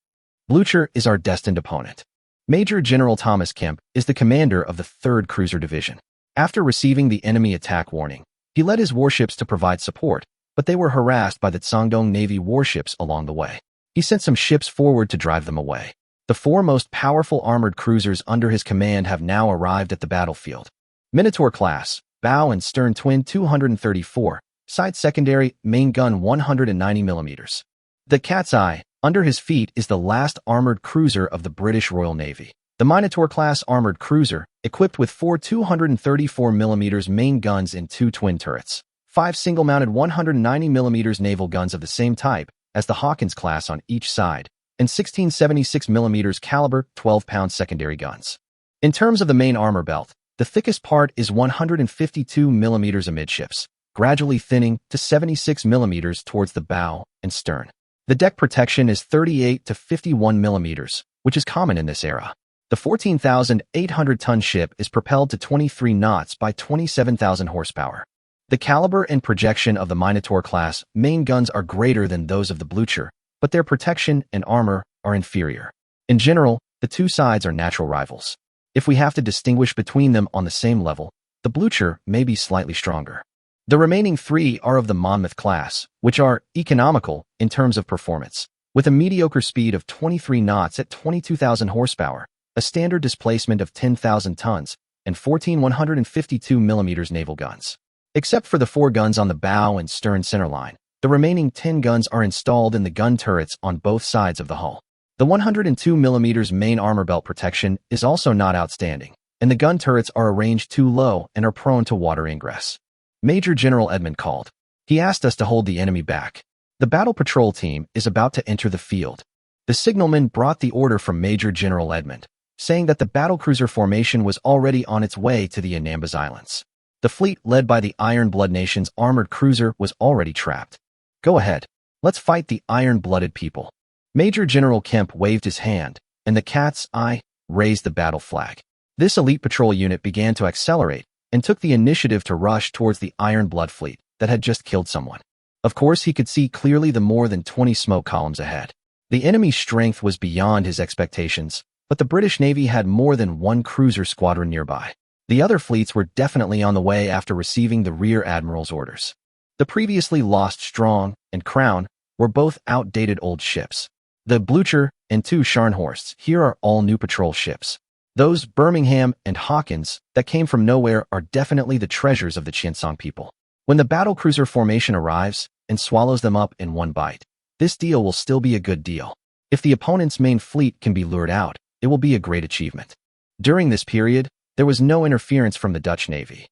Blucher is our destined opponent. Major General Thomas Kemp is the commander of the 3rd Cruiser Division. After receiving the enemy attack warning, he led his warships to provide support, but they were harassed by the Shandong Navy warships along the way. He sent some ships forward to drive them away. The 4 most powerful armored cruisers under his command have now arrived at the battlefield. Minotaur class, bow and stern twin 234, side secondary, main gun 190 mm. The Cat's Eye, under his feet, is the last armored cruiser of the British Royal Navy. The Minotaur class armored cruiser, equipped with 4 234 mm main guns and 2 twin turrets, 5 single-mounted 190 mm naval guns of the same type as the Hawkins class on each side, and 16 76 mm caliber 12-pound secondary guns. In terms of the main armor belt, the thickest part is 152 mm amidships, gradually thinning to 76 mm towards the bow and stern. The deck protection is 38 to 51 mm, which is common in this era. The 14,800-ton ship is propelled to 23 knots by 27,000 horsepower. The caliber and projection of the Minotaur class main guns are greater than those of the Blucher, but their protection and armor are inferior. In general, the 2 sides are natural rivals. If we have to distinguish between them on the same level, the Blucher may be slightly stronger. The remaining 3 are of the Monmouth class, which are economical in terms of performance, with a mediocre speed of 23 knots at 22,000 horsepower, a standard displacement of 10,000 tons, and 14 152 mm naval guns. Except for the 4 guns on the bow and stern centerline, the remaining 10 guns are installed in the gun turrets on both sides of the hull. The 102 mm main armor belt protection is also not outstanding, and the gun turrets are arranged too low and are prone to water ingress. Major General Edmund called. He asked us to hold the enemy back. The battle patrol team is about to enter the field. The signalman brought the order from Major General Edmund, saying that the battlecruiser formation was already on its way to the Anambas Islands. The fleet led by the Iron Blood Nation's armored cruiser was already trapped. Go ahead. Let's fight the iron-blooded people. Major General Kemp waved his hand, and the Cat's Eye raised the battle flag. This elite patrol unit began to accelerate and took the initiative to rush towards the Iron Blood fleet that had just killed someone. Of course, he could see clearly the more than 20 smoke columns ahead. The enemy's strength was beyond his expectations, but the British Navy had more than 1 cruiser squadron nearby. The other fleets were definitely on the way after receiving the Rear Admiral's orders. The previously lost Strong and Crown were both outdated old ships. The Blucher and 2 Scharnhorsts here are all new patrol ships. Those Birmingham and Hawkins that came from nowhere are definitely the treasures of the Qiancang people. When the battlecruiser formation arrives and swallows them up in one bite, this deal will still be a good deal. If the opponent's main fleet can be lured out, it will be a great achievement. During this period, there was no interference from the Dutch Navy.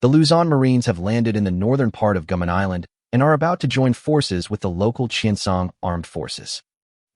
The Luzon Marines have landed in the northern part of Guman Island and are about to join forces with the local Qiancang armed forces.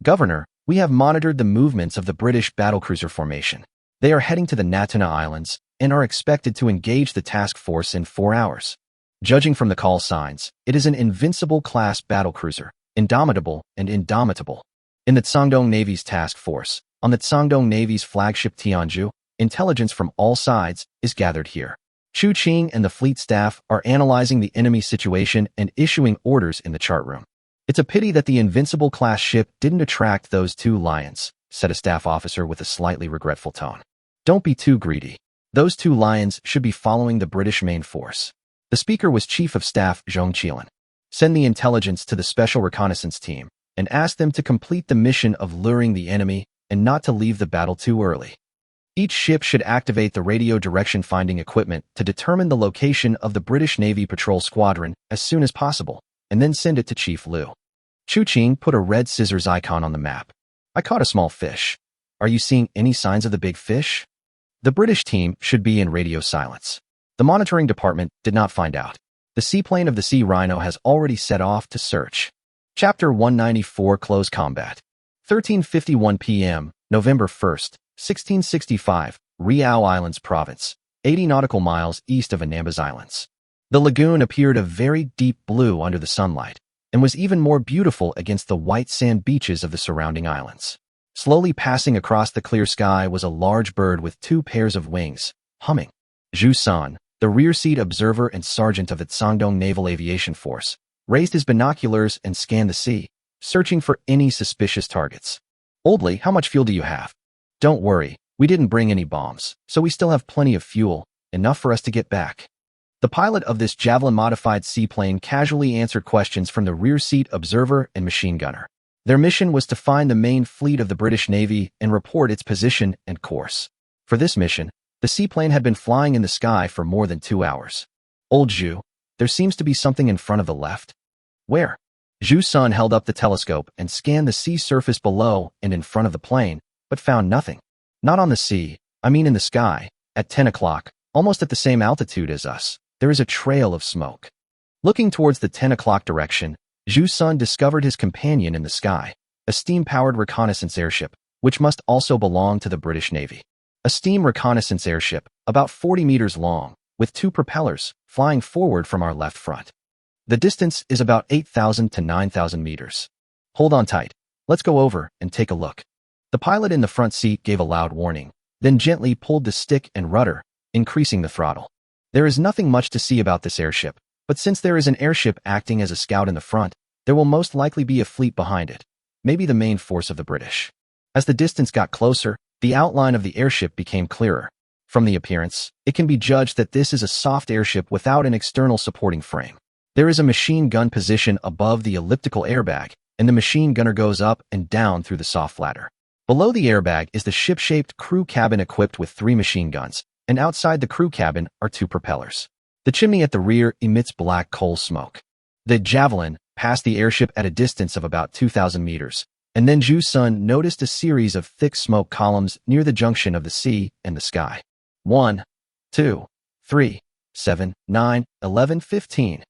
Governor, we have monitored the movements of the British battlecruiser formation. They are heading to the Natuna Islands and are expected to engage the task force in 4 hours. Judging from the call signs, it is an Invincible-class battlecruiser, indomitable and indomitable. In the Shandong Navy's task force, on the Shandong Navy's flagship Tianju, intelligence from all sides is gathered here. Chu Qing and the fleet staff are analyzing the enemy situation and issuing orders in the chart room. It's a pity that the Invincible-class ship didn't attract those 2 lions, said a staff officer with a slightly regretful tone. Don't be too greedy. Those 2 lions should be following the British main force. The speaker was Chief of Staff Zhong Qilan. Send the intelligence to the Special Reconnaissance Team and ask them to complete the mission of luring the enemy and not to leave the battle too early. Each ship should activate the radio direction finding equipment to determine the location of the British Navy Patrol Squadron as soon as possible, and then send it to Chief Liu. Chuqing put a red scissors icon on the map. I caught a small fish. Are you seeing any signs of the big fish? The British team should be in radio silence. The monitoring department did not find out. The seaplane of the Sea Rhino has already set off to search. Chapter 194 Close Combat. 13:51 p.m., November 1st, 1665, Riau Islands Province, 80 nautical miles east of Anambas Islands. The lagoon appeared a very deep blue under the sunlight, and was even more beautiful against the white sand beaches of the surrounding islands. Slowly passing across the clear sky was a large bird with 2 pairs of wings, humming. Zhu San, the rear seat observer and sergeant of the Sangdong Naval Aviation Force, raised his binoculars and scanned the sea, searching for any suspicious targets. Oldly, how much fuel do you have? Don't worry, we didn't bring any bombs, so we still have plenty of fuel, enough for us to get back. The pilot of this Javelin-modified seaplane casually answered questions from the rear seat observer and machine gunner. Their mission was to find the main fleet of the British Navy and report its position and course. For this mission, the seaplane had been flying in the sky for more than 2 hours. Old Zhu, there seems to be something in front of the left. Where? Zhu Sun held up the telescope and scanned the sea surface below and in front of the plane, but found nothing. Not on the sea, I mean in the sky. At 10 o'clock, almost at the same altitude as us, there is a trail of smoke. Looking towards the 10 o'clock direction, Zhu Sun discovered his companion in the sky, a steam-powered reconnaissance airship, which must also belong to the British Navy. A steam reconnaissance airship, about 40 meters long, with 2 propellers, flying forward from our left front. The distance is about 8,000 to 9,000 meters. Hold on tight. Let's go over and take a look. The pilot in the front seat gave a loud warning, then gently pulled the stick and rudder, increasing the throttle. There is nothing much to see about this airship, but since there is an airship acting as a scout in the front, there will most likely be a fleet behind it, maybe the main force of the British. As the distance got closer, the outline of the airship became clearer. From the appearance, it can be judged that this is a soft airship without an external supporting frame. There is a machine gun position above the elliptical airbag, and the machine gunner goes up and down through the soft ladder. Below the airbag is the ship-shaped crew cabin equipped with 3 machine guns, and outside the crew cabin are 2 propellers. The chimney at the rear emits black coal smoke. The Javelin passed the airship at a distance of about 2,000 meters, and then Zhu Sun noticed a series of thick smoke columns near the junction of the sea and the sky. 1, 2, 3, 7, 9, 11, 15.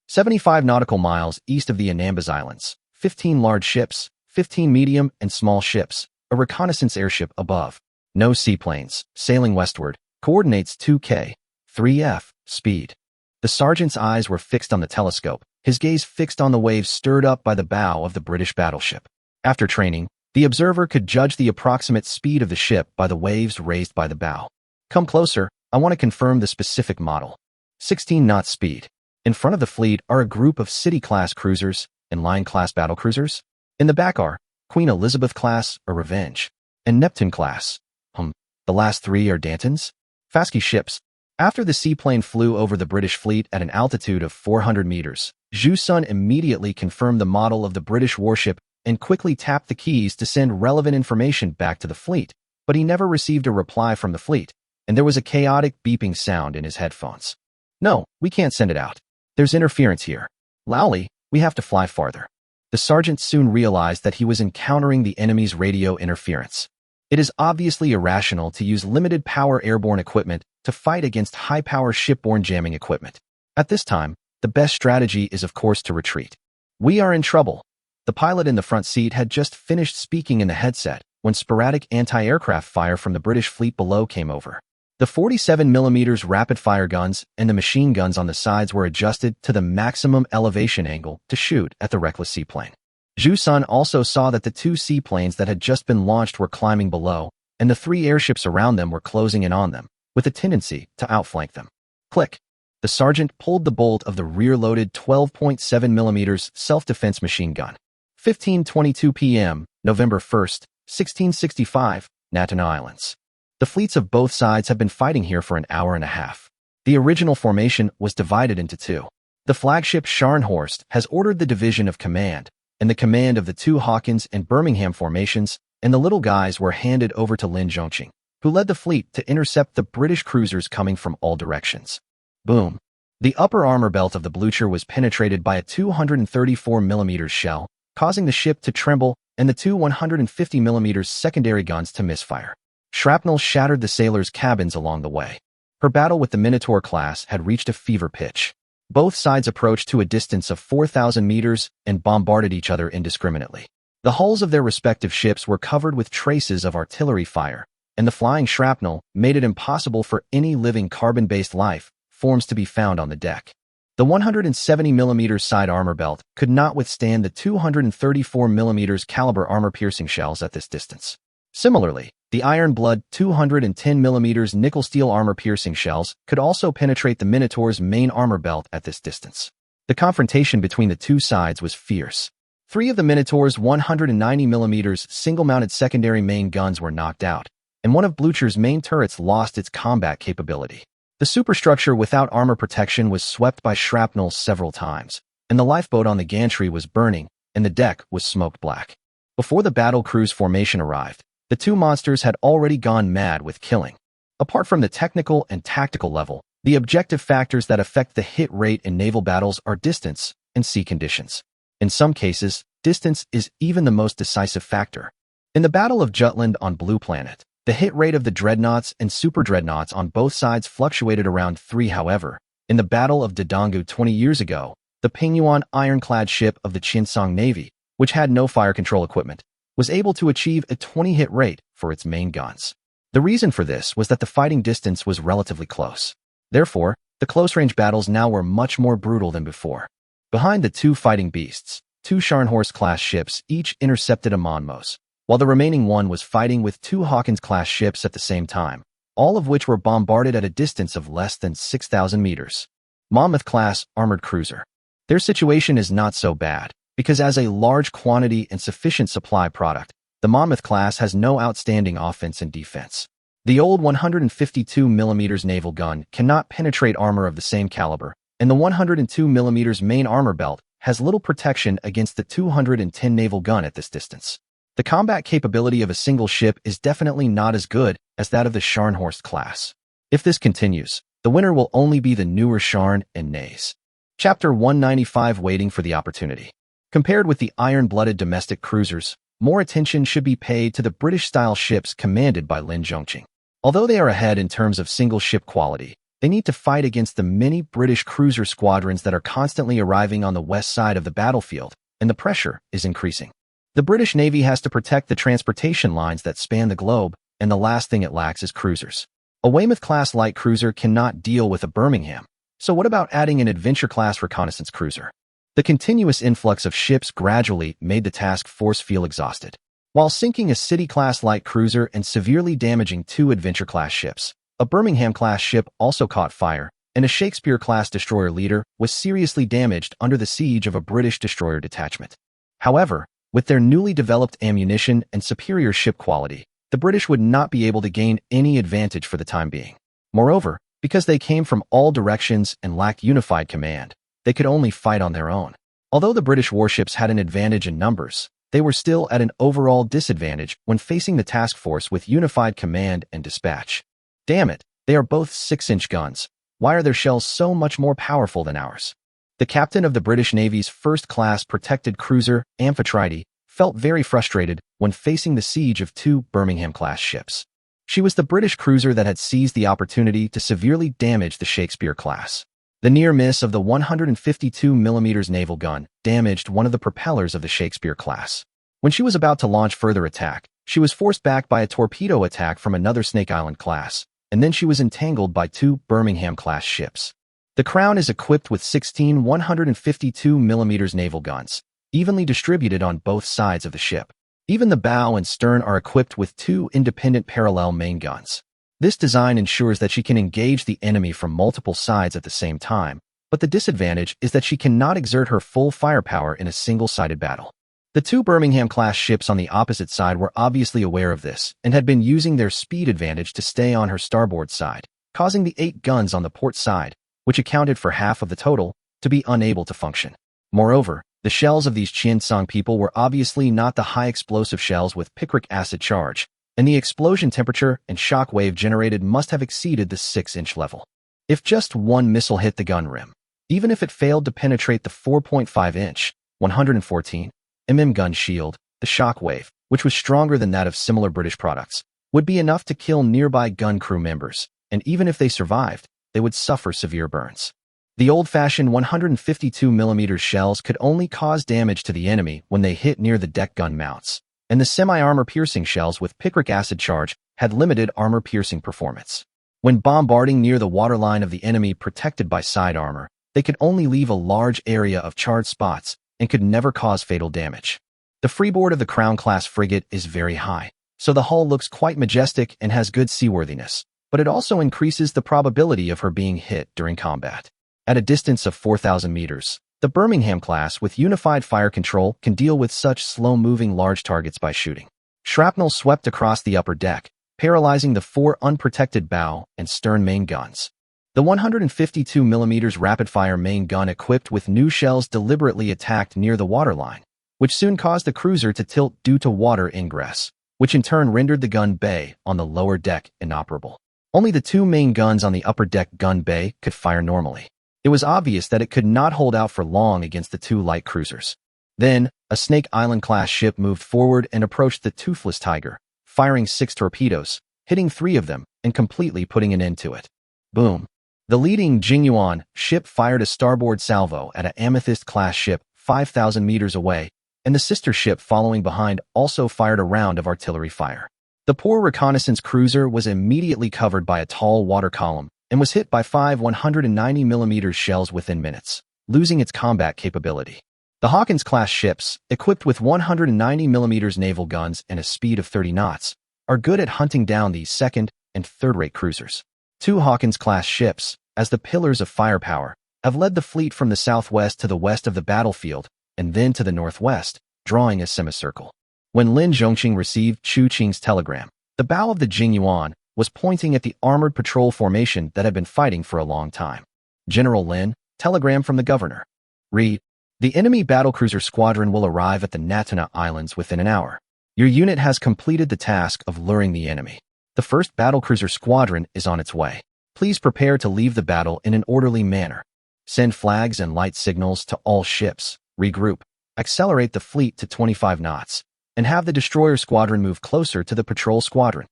75 nautical miles east of the Anambas Islands, 15 large ships, 15 medium and small ships, a reconnaissance airship above. No seaplanes, sailing westward, coordinates 2K, 3F, speed. The sergeant's eyes were fixed on the telescope, his gaze fixed on the waves stirred up by the bow of the British battleship. After training, the observer could judge the approximate speed of the ship by the waves raised by the bow. Come closer, I want to confirm the specific model. 16 knot speed. In front of the fleet are a group of City-class cruisers and Line-class battlecruisers. In the back are Queen Elizabeth-class or Revenge, and Neptune-class. The last 3 are Dantons. Fasky ships. After the seaplane flew over the British fleet at an altitude of 400 meters, Zhu Sun immediately confirmed the model of the British warship and quickly tapped the keys to send relevant information back to the fleet, but he never received a reply from the fleet, and there was a chaotic beeping sound in his headphones. No, we can't send it out. There's interference here. Lowly, we have to fly farther. The sergeant soon realized that he was encountering the enemy's radio interference. It is obviously irrational to use limited power airborne equipment to fight against high-power shipborne jamming equipment. At this time, the best strategy is of course to retreat. We are in trouble. The pilot in the front seat had just finished speaking in the headset when sporadic anti-aircraft fire from the British fleet below came over. The 47mm rapid-fire guns and the machine guns on the sides were adjusted to the maximum elevation angle to shoot at the reckless seaplane. Zhu Sun also saw that the 2 seaplanes that had just been launched were climbing below, and the 3 airships around them were closing in on them, with a tendency to outflank them. Click. The sergeant pulled the bolt of the rear-loaded 12.7mm self-defense machine gun. 15:22 p.m., November 1st, 1665, Natuna Islands. The fleets of both sides have been fighting here for an hour and a half. The original formation was divided into 2. The flagship Scharnhorst has ordered the division of command, and the command of the 2 Hawkins and Birmingham formations, and the little guys were handed over to Lin Zhongqing. who led the fleet to intercept the British cruisers coming from all directions. Boom! The upper armor belt of the Blucher was penetrated by a 234mm shell, causing the ship to tremble and the two 150mm secondary guns to misfire. Shrapnel shattered the sailors' cabins along the way. Her battle with the Minotaur class had reached a fever pitch. Both sides approached to a distance of 4,000 meters and bombarded each other indiscriminately. The hulls of their respective ships were covered with traces of artillery fire, and the flying shrapnel made it impossible for any living carbon-based life forms to be found on the deck. The 170mm side armor belt could not withstand the 234mm caliber armor-piercing shells at this distance. Similarly, the Iron Blood 210mm nickel-steel armor-piercing shells could also penetrate the Minotaur's main armor belt at this distance. The confrontation between the two sides was fierce. 3 of the Minotaur's 190mm single-mounted secondary main guns were knocked out, and one of Blucher's main turrets lost its combat capability. The superstructure without armor protection was swept by shrapnel several times, and the lifeboat on the gantry was burning, and the deck was smoked black. Before the battle cruise formation arrived, the two monsters had already gone mad with killing. Apart from the technical and tactical level, the objective factors that affect the hit rate in naval battles are distance and sea conditions. In some cases, distance is even the most decisive factor. In the Battle of Jutland on Blue Planet, the hit rate of the dreadnoughts and super-dreadnoughts on both sides fluctuated around 3. However, in the Battle of Dadangu 20 years ago, the Pingyuan ironclad ship of the Qiancang Navy, which had no fire control equipment, was able to achieve a 20 hit rate for its main guns. The reason for this was that the fighting distance was relatively close. Therefore, the close-range battles now were much more brutal than before. Behind the two fighting beasts, 2 Scharnhorst-class ships each intercepted a Monmouth, while the remaining one was fighting with 2 Hawkins-class ships at the same time, all of which were bombarded at a distance of less than 6,000 meters. Monmouth-class armored cruiser. Their situation is not so bad, because as a large quantity and sufficient supply product, the Monmouth class has no outstanding offense and defense. The old 152mm naval gun cannot penetrate armor of the same caliber, and the 102mm main armor belt has little protection against the 210 naval gun at this distance. The combat capability of a single ship is definitely not as good as that of the Scharnhorst class. If this continues, the winner will only be the newer Scharn and Nays. Chapter 195 Waiting for the Opportunity. Compared with the iron-blooded domestic cruisers, more attention should be paid to the British-style ships commanded by Lin Zhongqing. Although they are ahead in terms of single-ship quality, they need to fight against the many British cruiser squadrons that are constantly arriving on the west side of the battlefield, and the pressure is increasing. The British Navy has to protect the transportation lines that span the globe, and the last thing it lacks is cruisers. A Weymouth-class light cruiser cannot deal with a Birmingham, so what about adding an adventure-class reconnaissance cruiser? The continuous influx of ships gradually made the task force feel exhausted. While sinking a City-class light cruiser and severely damaging 2 adventure-class ships, a Birmingham-class ship also caught fire, and a Shakespeare-class destroyer leader was seriously damaged under the siege of a British destroyer detachment. However, with their newly developed ammunition and superior ship quality, the British would not be able to gain any advantage for the time being. Moreover, because they came from all directions and lacked unified command, they could only fight on their own. Although the British warships had an advantage in numbers, they were still at an overall disadvantage when facing the task force with unified command and dispatch. Damn it, they are both 6-inch guns. Why are their shells so much more powerful than ours? The captain of the British Navy's first-class protected cruiser, Amphitrite, felt very frustrated when facing the siege of 2 Birmingham-class ships. She was the British cruiser that had seized the opportunity to severely damage the Shakespeare class. The near miss of the 152mm naval gun damaged one of the propellers of the Shakespeare class. When she was about to launch further attack, she was forced back by a torpedo attack from another Snake Island class, and then she was entangled by 2 Birmingham-class ships. The Crown is equipped with 16 152mm naval guns, evenly distributed on both sides of the ship. Even the bow and stern are equipped with 2 independent parallel main guns. This design ensures that she can engage the enemy from multiple sides at the same time, but the disadvantage is that she cannot exert her full firepower in a single-sided battle. The 2 Birmingham-class ships on the opposite side were obviously aware of this and had been using their speed advantage to stay on her starboard side, causing the 8 guns on the port side, which accounted for half of the total, to be unable to function. Moreover, the shells of these Qiancang people were obviously not the high explosive shells with picric acid charge, and the explosion temperature and shock wave generated must have exceeded the 6-inch level. If just one missile hit the gun rim, even if it failed to penetrate the 4.5-inch, 114 mm gun shield, the shock wave, which was stronger than that of similar British products, would be enough to kill nearby gun crew members, and even if they survived, they would suffer severe burns. The old-fashioned 152mm shells could only cause damage to the enemy when they hit near the deck gun mounts, and the semi-armor-piercing shells with picric acid charge had limited armor-piercing performance. When bombarding near the waterline of the enemy protected by side armor, they could only leave a large area of charred spots and could never cause fatal damage. The freeboard of the Crown-class frigate is very high, so the hull looks quite majestic and has good seaworthiness, but it also increases the probability of her being hit during combat. At a distance of 4,000 meters, the Birmingham class with unified fire control can deal with such slow-moving large targets by shooting. Shrapnel swept across the upper deck, paralyzing the 4 unprotected bow and stern main guns. The 152mm rapid-fire main gun equipped with new shells deliberately attacked near the waterline, which soon caused the cruiser to tilt due to water ingress, which in turn rendered the gun bay on the lower deck inoperable. Only the 2 main guns on the upper deck gun bay could fire normally. It was obvious that it could not hold out for long against the 2 light cruisers. Then, a Snake Island-class ship moved forward and approached the Toothless Tiger, firing 6 torpedoes, hitting 3 of them, and completely putting an end to it. Boom. The leading Jingyuan ship fired a starboard salvo at an Amethyst-class ship 5,000 meters away, and the sister ship following behind also fired a round of artillery fire. The poor reconnaissance cruiser was immediately covered by a tall water column and was hit by 5 190mm shells within minutes, losing its combat capability. The Hawkins-class ships, equipped with 190mm naval guns and a speed of 30 knots, are good at hunting down these second- and third-rate cruisers. 2 Hawkins-class ships, as the pillars of firepower, have led the fleet from the southwest to the west of the battlefield and then to the northwest, drawing a semicircle. When Lin Zhongqing received Chu Qing's telegram, the bow of the Jingyuan was pointing at the armored patrol formation that had been fighting for a long time. General Lin, telegram from the governor. Read, the enemy battlecruiser squadron will arrive at the Natuna Islands within an hour. Your unit has completed the task of luring the enemy. The first battlecruiser squadron is on its way. Please prepare to leave the battle in an orderly manner. Send flags and light signals to all ships. Regroup. Accelerate the fleet to 25 knots. And have the destroyer squadron move closer to the patrol squadron.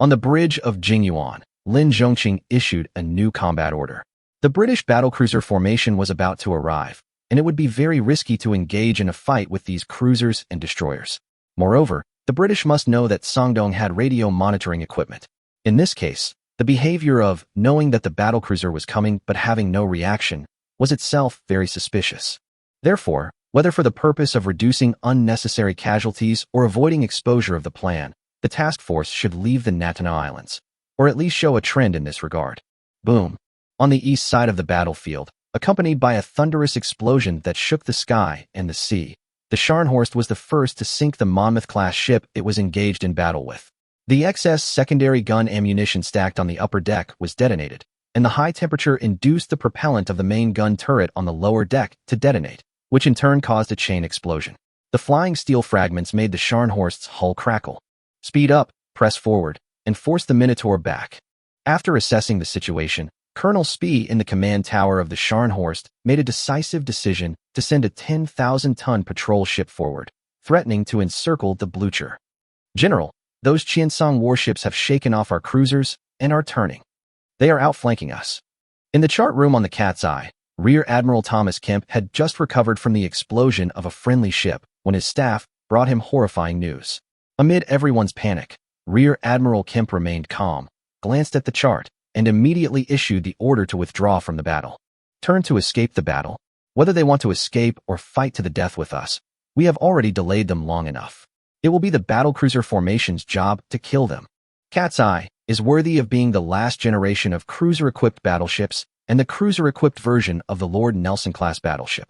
On the bridge of Jingyuan, Lin Zhongqing issued a new combat order. The British battlecruiser formation was about to arrive, and it would be very risky to engage in a fight with these cruisers and destroyers. Moreover, the British must know that Sangdong had radio monitoring equipment. In this case, the behavior of knowing that the battlecruiser was coming but having no reaction was itself very suspicious. Therefore, whether for the purpose of reducing unnecessary casualties or avoiding exposure of the plan, the task force should leave the Natuna Islands, or at least show a trend in this regard. Boom. On the east side of the battlefield, accompanied by a thunderous explosion that shook the sky and the sea, the Scharnhorst was the first to sink the Monmouth-class ship it was engaged in battle with. The excess secondary gun ammunition stacked on the upper deck was detonated, and the high temperature induced the propellant of the main gun turret on the lower deck to detonate, which in turn caused a chain explosion. The flying steel fragments made the Scharnhorst's hull crackle. Speed up, press forward, and force the Minotaur back. After assessing the situation, Colonel Spee in the command tower of the Scharnhorst made a decisive decision to send a 10,000-ton patrol ship forward, threatening to encircle the Blucher. General, those Qiancang warships have shaken off our cruisers and are turning. They are outflanking us. In the chart room on the Cat's Eye, Rear Admiral Thomas Kemp had just recovered from the explosion of a friendly ship when his staff brought him horrifying news. Amid everyone's panic, Rear Admiral Kemp remained calm, glanced at the chart, and immediately issued the order to withdraw from the battle. Turn to escape the battle. Whether they want to escape or fight to the death with us, we have already delayed them long enough. It will be the battlecruiser formation's job to kill them. Cat's Eye is worthy of being the last generation of cruiser-equipped battleships and the cruiser-equipped version of the Lord Nelson-class battleship.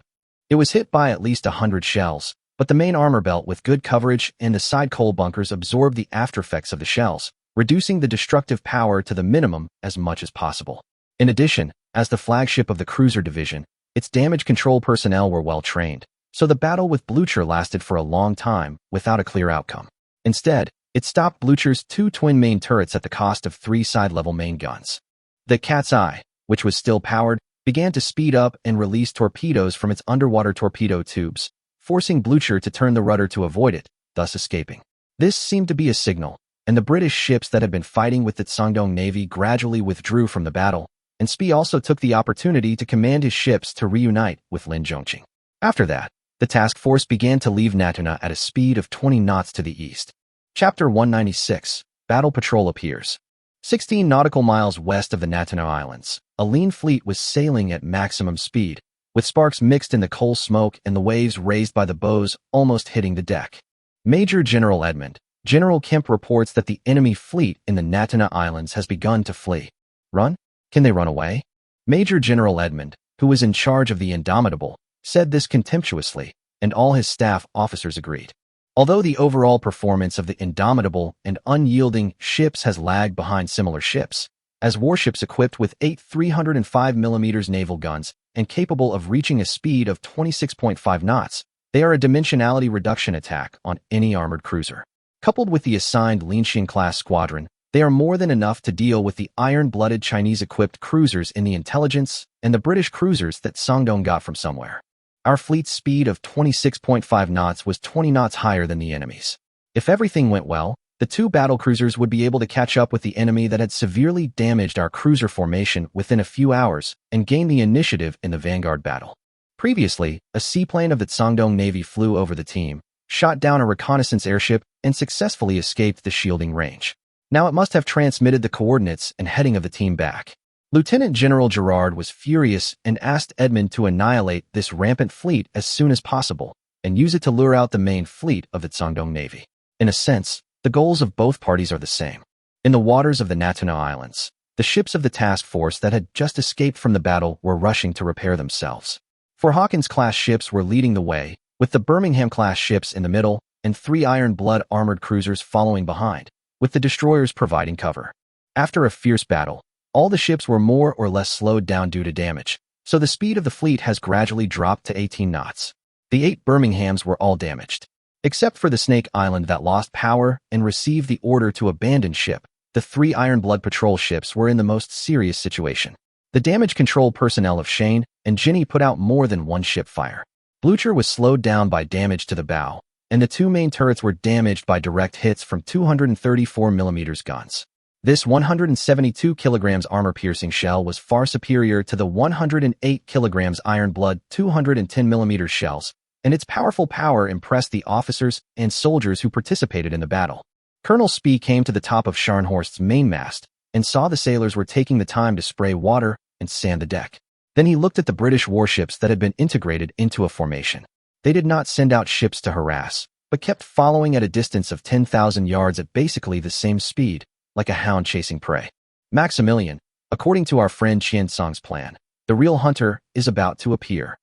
It was hit by at least 100 shells, but the main armor belt with good coverage and the side coal bunkers absorbed the aftereffects of the shells, reducing the destructive power to the minimum as much as possible. In addition, as the flagship of the cruiser division, its damage control personnel were well trained, so the battle with Blucher lasted for a long time without a clear outcome. Instead, It stopped Blucher's two twin main turrets at the cost of 3 side-level main guns. The Cat's Eye, which was still powered, began to speed up and release torpedoes from its underwater torpedo tubes, forcing Blucher to turn the rudder to avoid it, thus escaping. This seemed to be a signal, and the British ships that had been fighting with the Shandong Navy gradually withdrew from the battle, and Spee also took the opportunity to command his ships to reunite with Lin Zhongqing. After that, the task force began to leave Natuna at a speed of 20 knots to the east. Chapter 196, Battle Patrol appears. 16 nautical miles west of the Natuna Islands, a lean fleet was sailing at maximum speed, with sparks mixed in the coal smoke and the waves raised by the bows almost hitting the deck. Major General Edmund, General Kemp reports that the enemy fleet in the Natuna Islands has begun to flee. Run? Can they run away? Major General Edmund, who was in charge of the Indomitable, said this contemptuously, and all his staff officers agreed. Although the overall performance of the Indomitable and unyielding ships has lagged behind similar ships, as warships equipped with 8 305mm naval guns and capable of reaching a speed of 26.5 knots, they are a dimensionality reduction attack on any armored cruiser. Coupled with the assigned Lianxin-class squadron, they are more than enough to deal with the iron-blooded Chinese-equipped cruisers in the Intelligence and the British cruisers that Shandong got from somewhere. Our fleet's speed of 26.5 knots was 20 knots higher than the enemy's. If everything went well, the two battlecruisers would be able to catch up with the enemy that had severely damaged our cruiser formation within a few hours and gain the initiative in the vanguard battle. Previously, a seaplane of the Shandong Navy flew over the team, shot down a reconnaissance airship, and successfully escaped the shielding range. Now it must have transmitted the coordinates and heading of the team back. Lieutenant General Gerard was furious and asked Edmund to annihilate this rampant fleet as soon as possible and use it to lure out the main fleet of the Shandong Navy. In a sense, the goals of both parties are the same. In the waters of the Natuna Islands, the ships of the task force that had just escaped from the battle were rushing to repair themselves. 4 Hawkins-class ships were leading the way, with the Birmingham-class ships in the middle and 3 Iron Blood armored cruisers following behind, with the destroyers providing cover. After a fierce battle, all the ships were more or less slowed down due to damage, so the speed of the fleet has gradually dropped to 18 knots. The 8 Birminghams were all damaged. Except for the Snake Island that lost power and received the order to abandon ship, the 3 Iron Blood patrol ships were in the most serious situation. The damage control personnel of Shane and Ginny put out more than one ship fire. Blucher was slowed down by damage to the bow, and the 2 main turrets were damaged by direct hits from 234mm guns. This 172 kilograms armor-piercing shell was far superior to the 108 kilograms Iron Blood 210mm shells, and its powerful power impressed the officers and soldiers who participated in the battle. Colonel Spee came to the top of Scharnhorst's mainmast and saw the sailors were taking the time to spray water and sand the deck. Then he looked at the British warships that had been integrated into a formation. They did not send out ships to harass, but kept following at a distance of 10,000 yards at basically the same speed, like a hound chasing prey. Maximilian, according to our friend Qiancang's plan, the real hunter is about to appear.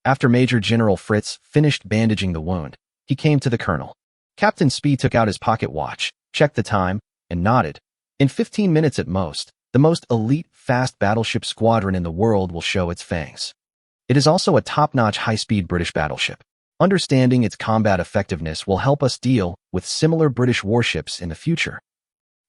After Major General Fritz finished bandaging the wound, he came to the colonel. Captain Spee took out his pocket watch, checked the time, and nodded. In 15 minutes at most, the most elite fast battleship squadron in the world will show its fangs. It is also a top-notch high-speed British battleship. Understanding its combat effectiveness will help us deal with similar British warships in the future.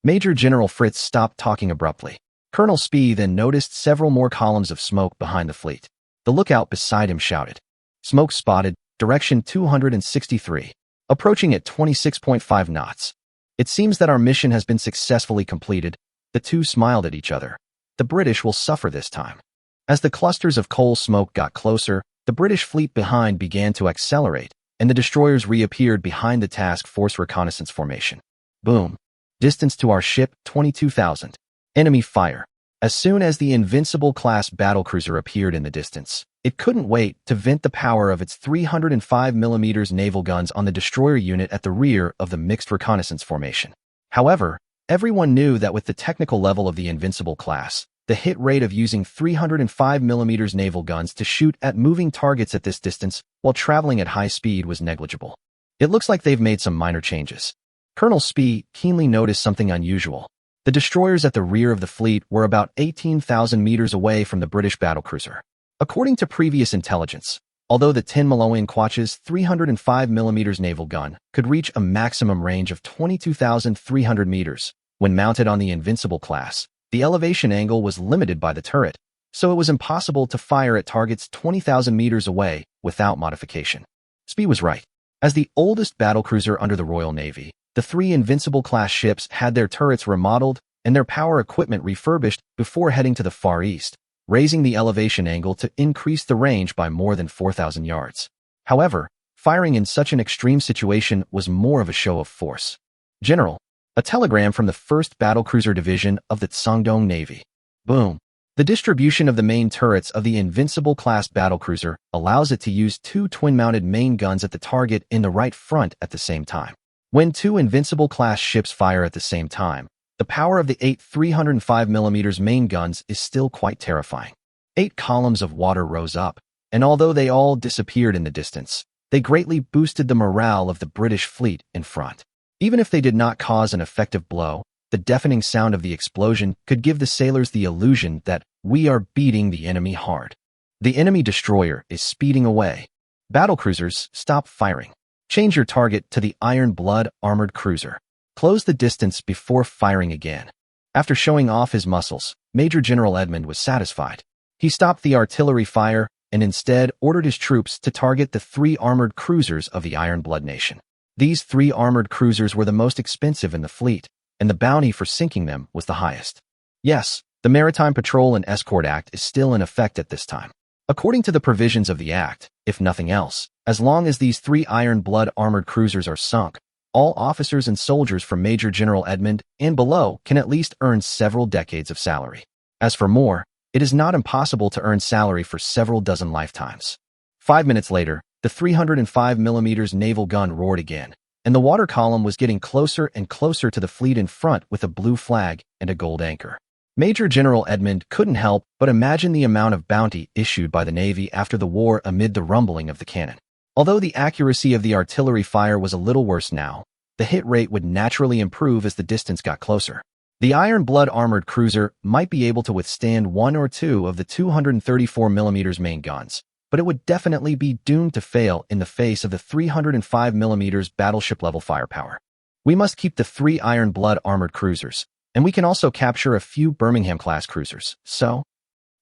Major General Fritz stopped talking abruptly. Colonel Spee then noticed several more columns of smoke behind the fleet. The lookout beside him shouted, "Smoke spotted, direction 263, approaching at 26.5 knots. It seems that our mission has been successfully completed." The two smiled at each other. The British will suffer this time. As the clusters of coal smoke got closer, the British fleet behind began to accelerate, and the destroyers reappeared behind the task force reconnaissance formation. Boom. Distance to our ship, 22,000. Enemy fire. As soon as the Invincible-class battlecruiser appeared in the distance, it couldn't wait to vent the power of its 305mm naval guns on the destroyer unit at the rear of the mixed reconnaissance formation. However, everyone knew that with the technical level of the Invincible class, the hit rate of using 305mm naval guns to shoot at moving targets at this distance while traveling at high speed was negligible. It looks like they've made some minor changes. Colonel Spee keenly noticed something unusual. The destroyers at the rear of the fleet were about 18,000 meters away from the British battlecruiser. According to previous intelligence, Although the 10 Malawian Kwacha's 305mm naval gun could reach a maximum range of 22,300 meters, when mounted on the Invincible class, the elevation angle was limited by the turret, so it was impossible to fire at targets 20,000 meters away without modification. Spee was right. As the oldest battlecruiser under the Royal Navy, the 3 Invincible-class ships had their turrets remodeled and their power equipment refurbished before heading to the Far East, raising the elevation angle to increase the range by more than 4,000 yards. However, firing in such an extreme situation was more of a show of force. General, a telegram from the 1st Battlecruiser Division of the Shandong Navy. Boom. The distribution of the main turrets of the Invincible-class battlecruiser allows it to use 2 twin-mounted main guns at the target in the right front at the same time. When 2 Invincible-class ships fire at the same time, the power of the 8 305mm main guns is still quite terrifying. 8 columns of water rose up, and although they all disappeared in the distance, they greatly boosted the morale of the British fleet in front. Even if they did not cause an effective blow, the deafening sound of the explosion could give the sailors the illusion that we are beating the enemy hard. The enemy destroyer is speeding away. Battlecruisers, stop firing. Change your target to the Iron Blood armored cruiser. Close the distance before firing again. After showing off his muscles, Major General Edmund was satisfied. He stopped the artillery fire and instead ordered his troops to target the 3 armored cruisers of the Iron Blood Nation. These 3 armored cruisers were the most expensive in the fleet, and the bounty for sinking them was the highest. Yes, the Maritime Patrol and Escort Act is still in effect at this time. According to the provisions of the Act, if nothing else, as long as these 3 Iron Blood armored cruisers are sunk, all officers and soldiers from Major General Edmund and below can at least earn several decades of salary. As for more, it is not impossible to earn salary for several dozen lifetimes. 5 minutes later, the 305mm naval gun roared again, and the water column was getting closer and closer to the fleet in front with a blue flag and a gold anchor. Major General Edmund couldn't help but imagine the amount of bounty issued by the Navy after the war amid the rumbling of the cannon. Although the accuracy of the artillery fire was a little worse now, the hit rate would naturally improve as the distance got closer. The Iron Blood armored cruiser might be able to withstand 1 or 2 of the 234mm main guns, but it would definitely be doomed to fail in the face of the 305mm battleship-level firepower. We must keep the 3 Iron Blood armored cruisers, and we can also capture a few Birmingham-class cruisers. So,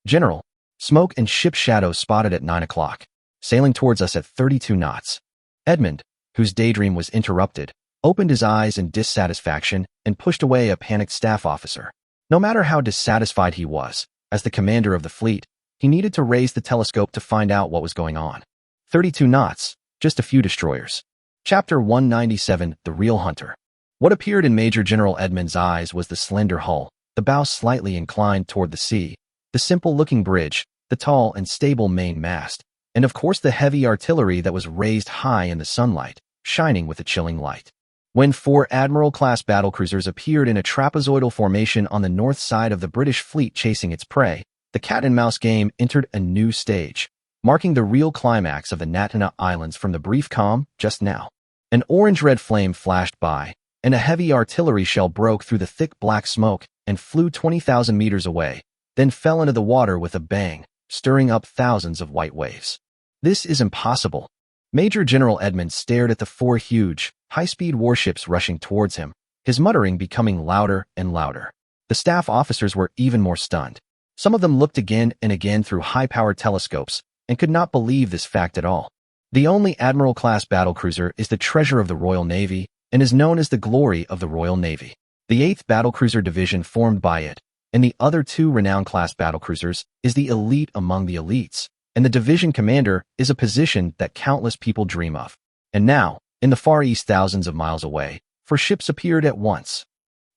General, smoke and ship shadows spotted at 9 o'clock, sailing towards us at 32 knots. Edmund, whose daydream was interrupted, opened his eyes in dissatisfaction and pushed away a panicked staff officer. No matter how dissatisfied he was, as the commander of the fleet, he needed to raise the telescope to find out what was going on. 32 knots, just a few destroyers. Chapter 197, The Real Hunter. What appeared in Major General Edmund's eyes was the slender hull, the bow slightly inclined toward the sea, the simple-looking bridge, the tall and stable main mast, and of course the heavy artillery that was raised high in the sunlight, shining with a chilling light. When 4 Admiral-class battlecruisers appeared in a trapezoidal formation on the north side of the British fleet chasing its prey, the cat-and-mouse game entered a new stage, marking the real climax of the Taixi Islands from the brief calm just now. An orange-red flame flashed by, and a heavy artillery shell broke through the thick black smoke and flew 20,000 meters away, then fell into the water with a bang, stirring up thousands of white waves. This is impossible. Major General Edmund stared at the 4 huge, high-speed warships rushing towards him, his muttering becoming louder and louder. The staff officers were even more stunned. Some of them looked again and again through high-powered telescopes and could not believe this fact at all. The only Admiral-class battlecruiser is the treasure of the Royal Navy and is known as the glory of the Royal Navy. The 8th Battlecruiser Division formed by it, and the other 2 renowned-class battlecruisers, is the elite among the elites, and the division commander is a position that countless people dream of. And now, in the Far East thousands of miles away, 4 ships appeared at once.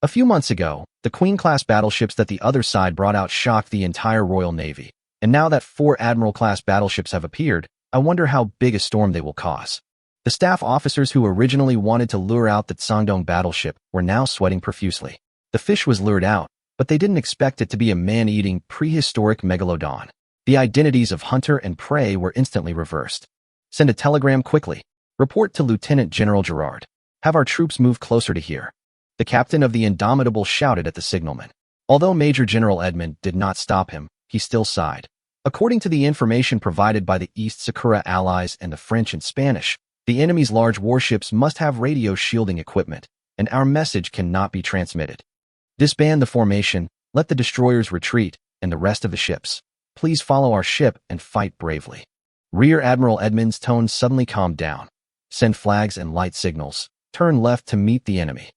A few months ago, the Queen-class battleships that the other side brought out shocked the entire Royal Navy, and now that 4 Admiral-class battleships have appeared, I wonder how big a storm they will cause. The staff officers who originally wanted to lure out the Shandong battleship were now sweating profusely. The fish was lured out, but they didn't expect it to be a man-eating, prehistoric megalodon. The identities of hunter and prey were instantly reversed. Send a telegram quickly. Report to Lieutenant General Gerard. Have our troops move closer to here. The captain of the Indomitable shouted at the signalman. Although Major General Edmund did not stop him, he still sighed. According to the information provided by the East Sakura allies and the French and Spanish, the enemy's large warships must have radio shielding equipment, and our message cannot be transmitted. Disband the formation, let the destroyers retreat, and the rest of the ships. Please follow our ship and fight bravely. Rear Admiral Edmund's tone suddenly calmed down. Send flags and light signals. Turn left to meet the enemy.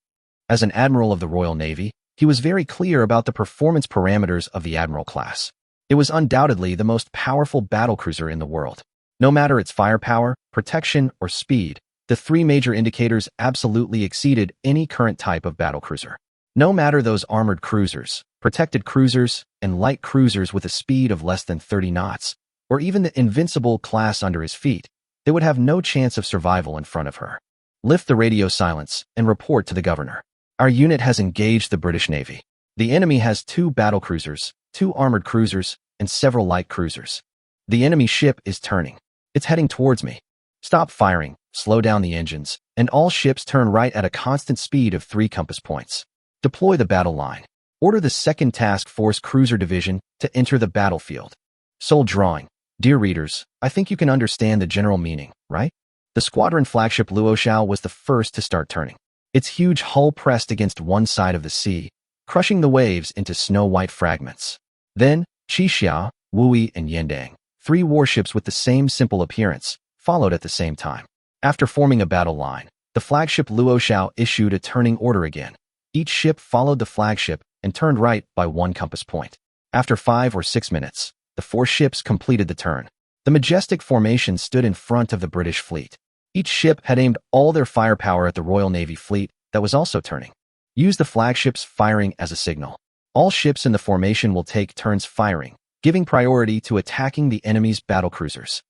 As an admiral of the Royal Navy, he was very clear about the performance parameters of the Admiral class. It was undoubtedly the most powerful battlecruiser in the world. No matter its firepower, protection, or speed, the three major indicators absolutely exceeded any current type of battlecruiser. No matter those armored cruisers, protected cruisers, and light cruisers with a speed of less than 30 knots, or even the invincible class under his feet, they would have no chance of survival in front of her. Lift the radio silence and report to the governor. Our unit has engaged the British Navy. The enemy has 2 battlecruisers, 2 armored cruisers, and several light cruisers. The enemy ship is turning. It's heading towards me. Stop firing, slow down the engines, and all ships turn right at a constant speed of 3 compass points. Deploy the battle line. Order the 2nd Task Force Cruiser Division to enter the battlefield. Soul drawing. Dear readers, I think you can understand the general meaning, right? The squadron flagship Luoxiao was the first to start turning. Its huge hull pressed against one side of the sea, crushing the waves into snow-white fragments. Then, Qixia, Wui, and Yendang, 3 warships with the same simple appearance, followed at the same time. After forming a battle line, the flagship Luoxiao issued a turning order again. Each ship followed the flagship and turned right by 1 compass point. After 5 or 6 minutes, the 4 ships completed the turn. The majestic formation stood in front of the British fleet. Each ship had aimed all their firepower at the Royal Navy fleet that was also turning. Use the flagship's firing as a signal. All ships in the formation will take turns firing, giving priority to attacking the enemy's battlecruisers.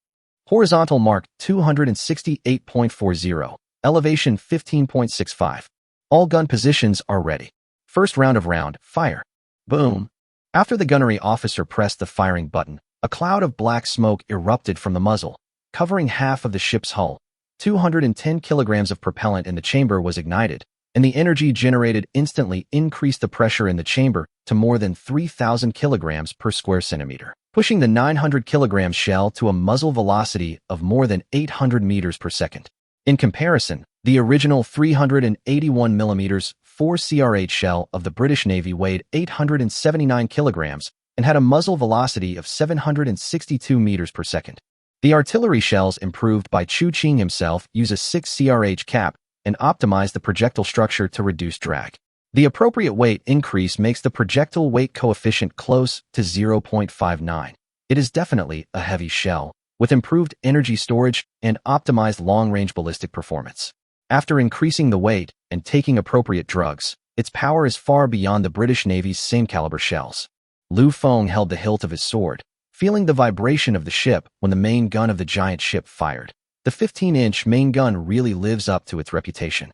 Horizontal mark 268.40, elevation 15.65. All gun positions are ready. First round of round, fire. Boom. After the gunnery officer pressed the firing button, a cloud of black smoke erupted from the muzzle, covering half of the ship's hull. 210 kilograms of propellant in the chamber was ignited, and the energy generated instantly increased the pressure in the chamber to more than 3,000 kilograms per square centimeter, pushing the 900-kilogram shell to a muzzle velocity of more than 800 meters per second. In comparison, the original 381 millimeters 4CR8 shell of the British Navy weighed 879 kilograms and had a muzzle velocity of 762 meters per second. The artillery shells improved by Chu Qing himself use a 6CRH cap and optimize the projectile structure to reduce drag. The appropriate weight increase makes the projectile weight coefficient close to 0.59. It is definitely a heavy shell, with improved energy storage and optimized long-range ballistic performance. After increasing the weight and taking appropriate drugs, its power is far beyond the British Navy's same-caliber shells. Lu Feng held the hilt of his sword, feeling the vibration of the ship when the main gun of the giant ship fired. The 15-inch main gun really lives up to its reputation.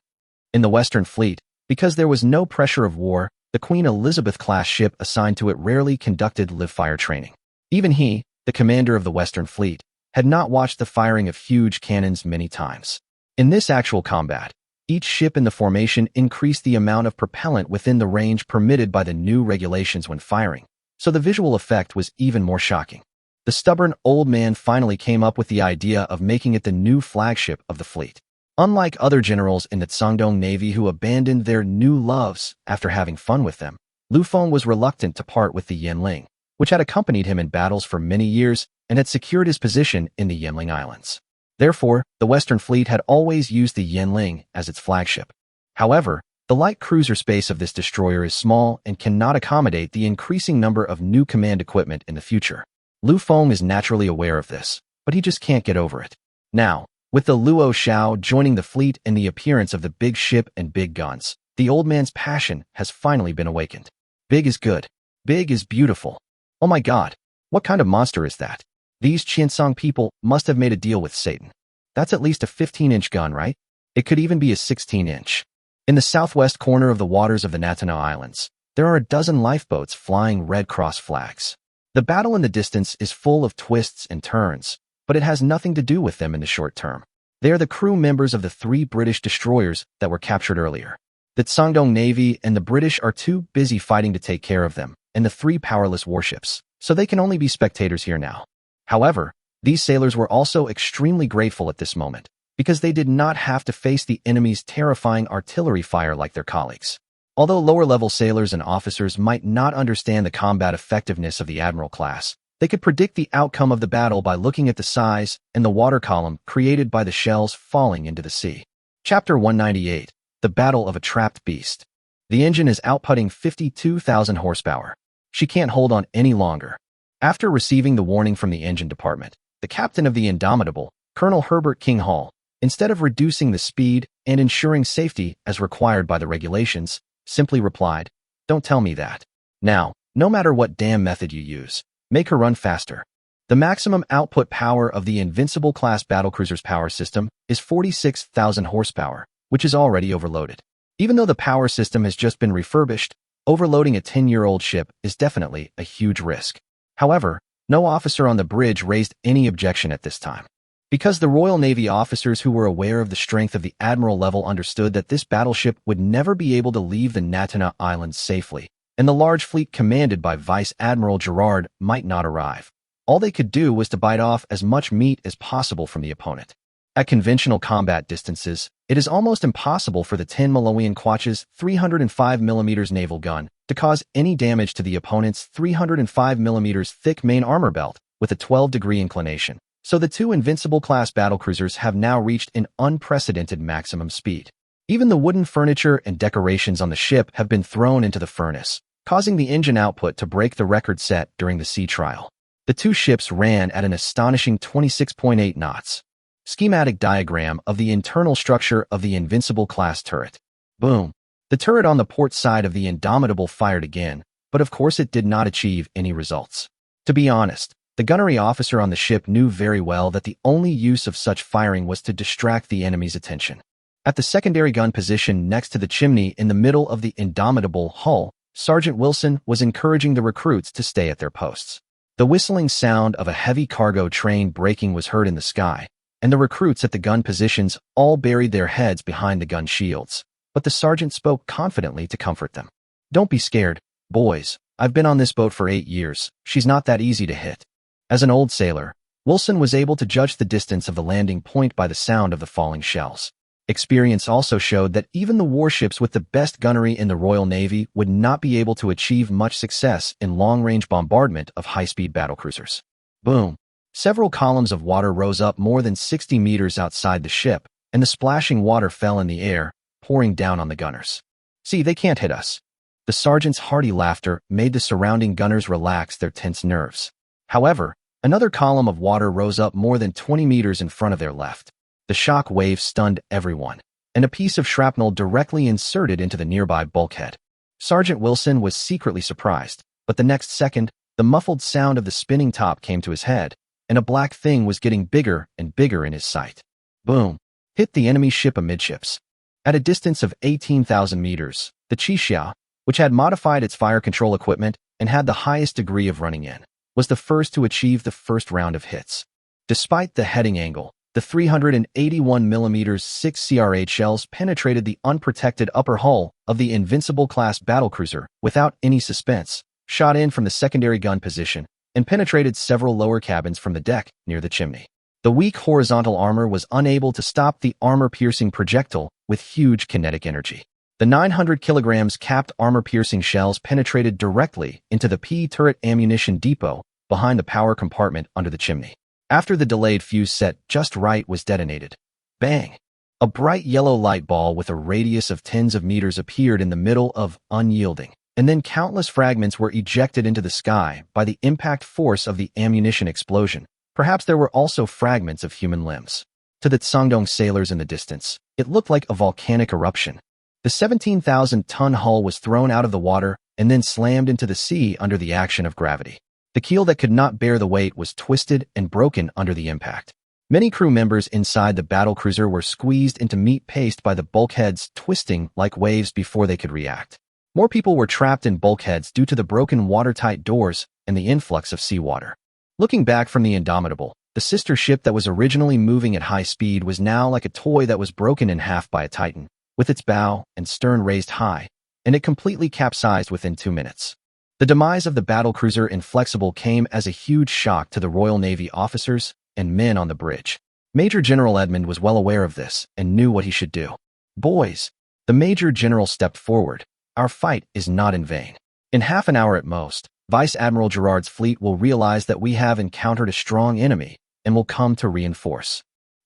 In the Western Fleet, because there was no pressure of war, the Queen Elizabeth-class ship assigned to it rarely conducted live-fire training. Even he, the commander of the Western Fleet, had not watched the firing of huge cannons many times. In this actual combat, each ship in the formation increased the amount of propellant within the range permitted by the new regulations when firing, so the visual effect was even more shocking. The stubborn old man finally came up with the idea of making it the new flagship of the fleet. Unlike other generals in the Shandong Navy who abandoned their new loves after having fun with them, Lu Feng was reluctant to part with the Yanling, which had accompanied him in battles for many years and had secured his position in the Yanling Islands. Therefore, the Western Fleet had always used the Yanling as its flagship. However, the light cruiser space of this destroyer is small and cannot accommodate the increasing number of new command equipment in the future. Lu Feng is naturally aware of this, but he just can't get over it. Now, with the Luoxiao joining the fleet and the appearance of the big ship and big guns, the old man's passion has finally been awakened. Big is good. Big is beautiful. Oh my God, what kind of monster is that? These Qiancang people must have made a deal with Satan. That's at least a 15-inch gun, right? It could even be a 16-inch. In the southwest corner of the waters of the Natuna Islands, there are a dozen lifeboats flying Red Cross flags. The battle in the distance is full of twists and turns, but it has nothing to do with them in the short term. They are the crew members of the 3 British destroyers that were captured earlier. The Shandong Navy and the British are too busy fighting to take care of them, and the 3 powerless warships, so they can only be spectators here now. However, these sailors were also extremely grateful at this moment, because they did not have to face the enemy's terrifying artillery fire like their colleagues. Although lower-level sailors and officers might not understand the combat effectiveness of the Admiral class, they could predict the outcome of the battle by looking at the size and the water column created by the shells falling into the sea. Chapter 198, The Battle of a Trapped Beast. The engine is outputting 52,000 horsepower. She can't hold on any longer. After receiving the warning from the engine department, the captain of the Indomitable, Colonel Herbert King Hall, instead of reducing the speed and ensuring safety as required by the regulations, simply replied, "Don't tell me that. Now, no matter what damn method you use, make her run faster." The maximum output power of the Invincible-class battlecruiser's power system is 46,000 horsepower, which is already overloaded. Even though the power system has just been refurbished, overloading a 10-year-old ship is definitely a huge risk. However, no officer on the bridge raised any objection at this time. Because the Royal Navy officers who were aware of the strength of the Admiral level understood that this battleship would never be able to leave the Taixi Islands safely, and the large fleet commanded by Vice Admiral Gerard might not arrive. All they could do was to bite off as much meat as possible from the opponent. At conventional combat distances, it is almost impossible for the 10 Malawian Quach's 305mm naval gun to cause any damage to the opponent's 305mm thick main armor belt with a 12-degree inclination. So the two Invincible-class battlecruisers have now reached an unprecedented maximum speed. Even the wooden furniture and decorations on the ship have been thrown into the furnace, causing the engine output to break the record set during the sea trial. The two ships ran at an astonishing 26.8 knots. Schematic diagram of the internal structure of the Invincible-class turret. Boom. The turret on the port side of the Indomitable fired again, but of course it did not achieve any results. To be honest, the gunnery officer on the ship knew very well that the only use of such firing was to distract the enemy's attention. At the secondary gun position next to the chimney in the middle of the Indomitable hull, Sergeant Wilson was encouraging the recruits to stay at their posts. The whistling sound of a heavy cargo train braking was heard in the sky, and the recruits at the gun positions all buried their heads behind the gun shields. But the sergeant spoke confidently to comfort them. "Don't be scared, boys. I've been on this boat for 8 years. She's not that easy to hit." As an old sailor, Wilson was able to judge the distance of the landing point by the sound of the falling shells. Experience also showed that even the warships with the best gunnery in the Royal Navy would not be able to achieve much success in long-range bombardment of high-speed battlecruisers. Boom! Several columns of water rose up more than 60 meters outside the ship, and the splashing water fell in the air, pouring down on the gunners. "See, they can't hit us." The sergeant's hearty laughter made the surrounding gunners relax their tense nerves. However, another column of water rose up more than 20 meters in front of their left. The shock wave stunned everyone, and a piece of shrapnel directly inserted into the nearby bulkhead. Sergeant Wilson was secretly surprised, but the next second, the muffled sound of the spinning top came to his head, and a black thing was getting bigger and bigger in his sight. Boom! Hit the enemy ship amidships. At a distance of 18,000 meters, the Qiancang, which had modified its fire control equipment and had the highest degree of running in, was the first to achieve the first round of hits. Despite the heading angle, the 381mm 6 CR8 shells penetrated the unprotected upper hull of the Invincible-class battlecruiser without any suspense, shot in from the secondary gun position, and penetrated several lower cabins from the deck near the chimney. The weak horizontal armor was unable to stop the armor-piercing projectile with huge kinetic energy. The 900 kilograms capped armor-piercing shells penetrated directly into the P-turret ammunition depot behind the power compartment under the chimney. After the delayed fuse set just right was detonated. Bang! A bright yellow light ball with a radius of tens of meters appeared in the middle of unyielding, and then countless fragments were ejected into the sky by the impact force of the ammunition explosion. Perhaps there were also fragments of human limbs. To the Tsangdong sailors in the distance, it looked like a volcanic eruption. The 17,000-ton hull was thrown out of the water and then slammed into the sea under the action of gravity. The keel that could not bear the weight was twisted and broken under the impact. Many crew members inside the battlecruiser were squeezed into meat paste by the bulkheads twisting like waves before they could react. More people were trapped in bulkheads due to the broken watertight doors and the influx of seawater. Looking back from the Indomitable, the sister ship that was originally moving at high speed was now like a toy that was broken in half by a titan, with its bow and stern raised high, and it completely capsized within 2 minutes. The demise of the battlecruiser Inflexible came as a huge shock to the Royal Navy officers and men on the bridge. Major General Edmund was well aware of this and knew what he should do. "Boys," the Major General stepped forward, "our fight is not in vain. In half an hour at most, Vice Admiral Gerard's fleet will realize that we have encountered a strong enemy and will come to reinforce.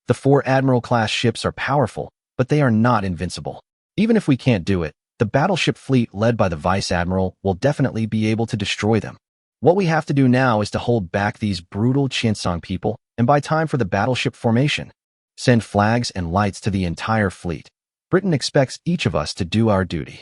The 4 Admiral-class ships are powerful, but they are not invincible. Even if we can't do it, the battleship fleet led by the Vice Admiral will definitely be able to destroy them. What we have to do now is to hold back these brutal Qiancang people and buy time for the battleship formation. Send flags and lights to the entire fleet. Britain expects each of us to do our duty."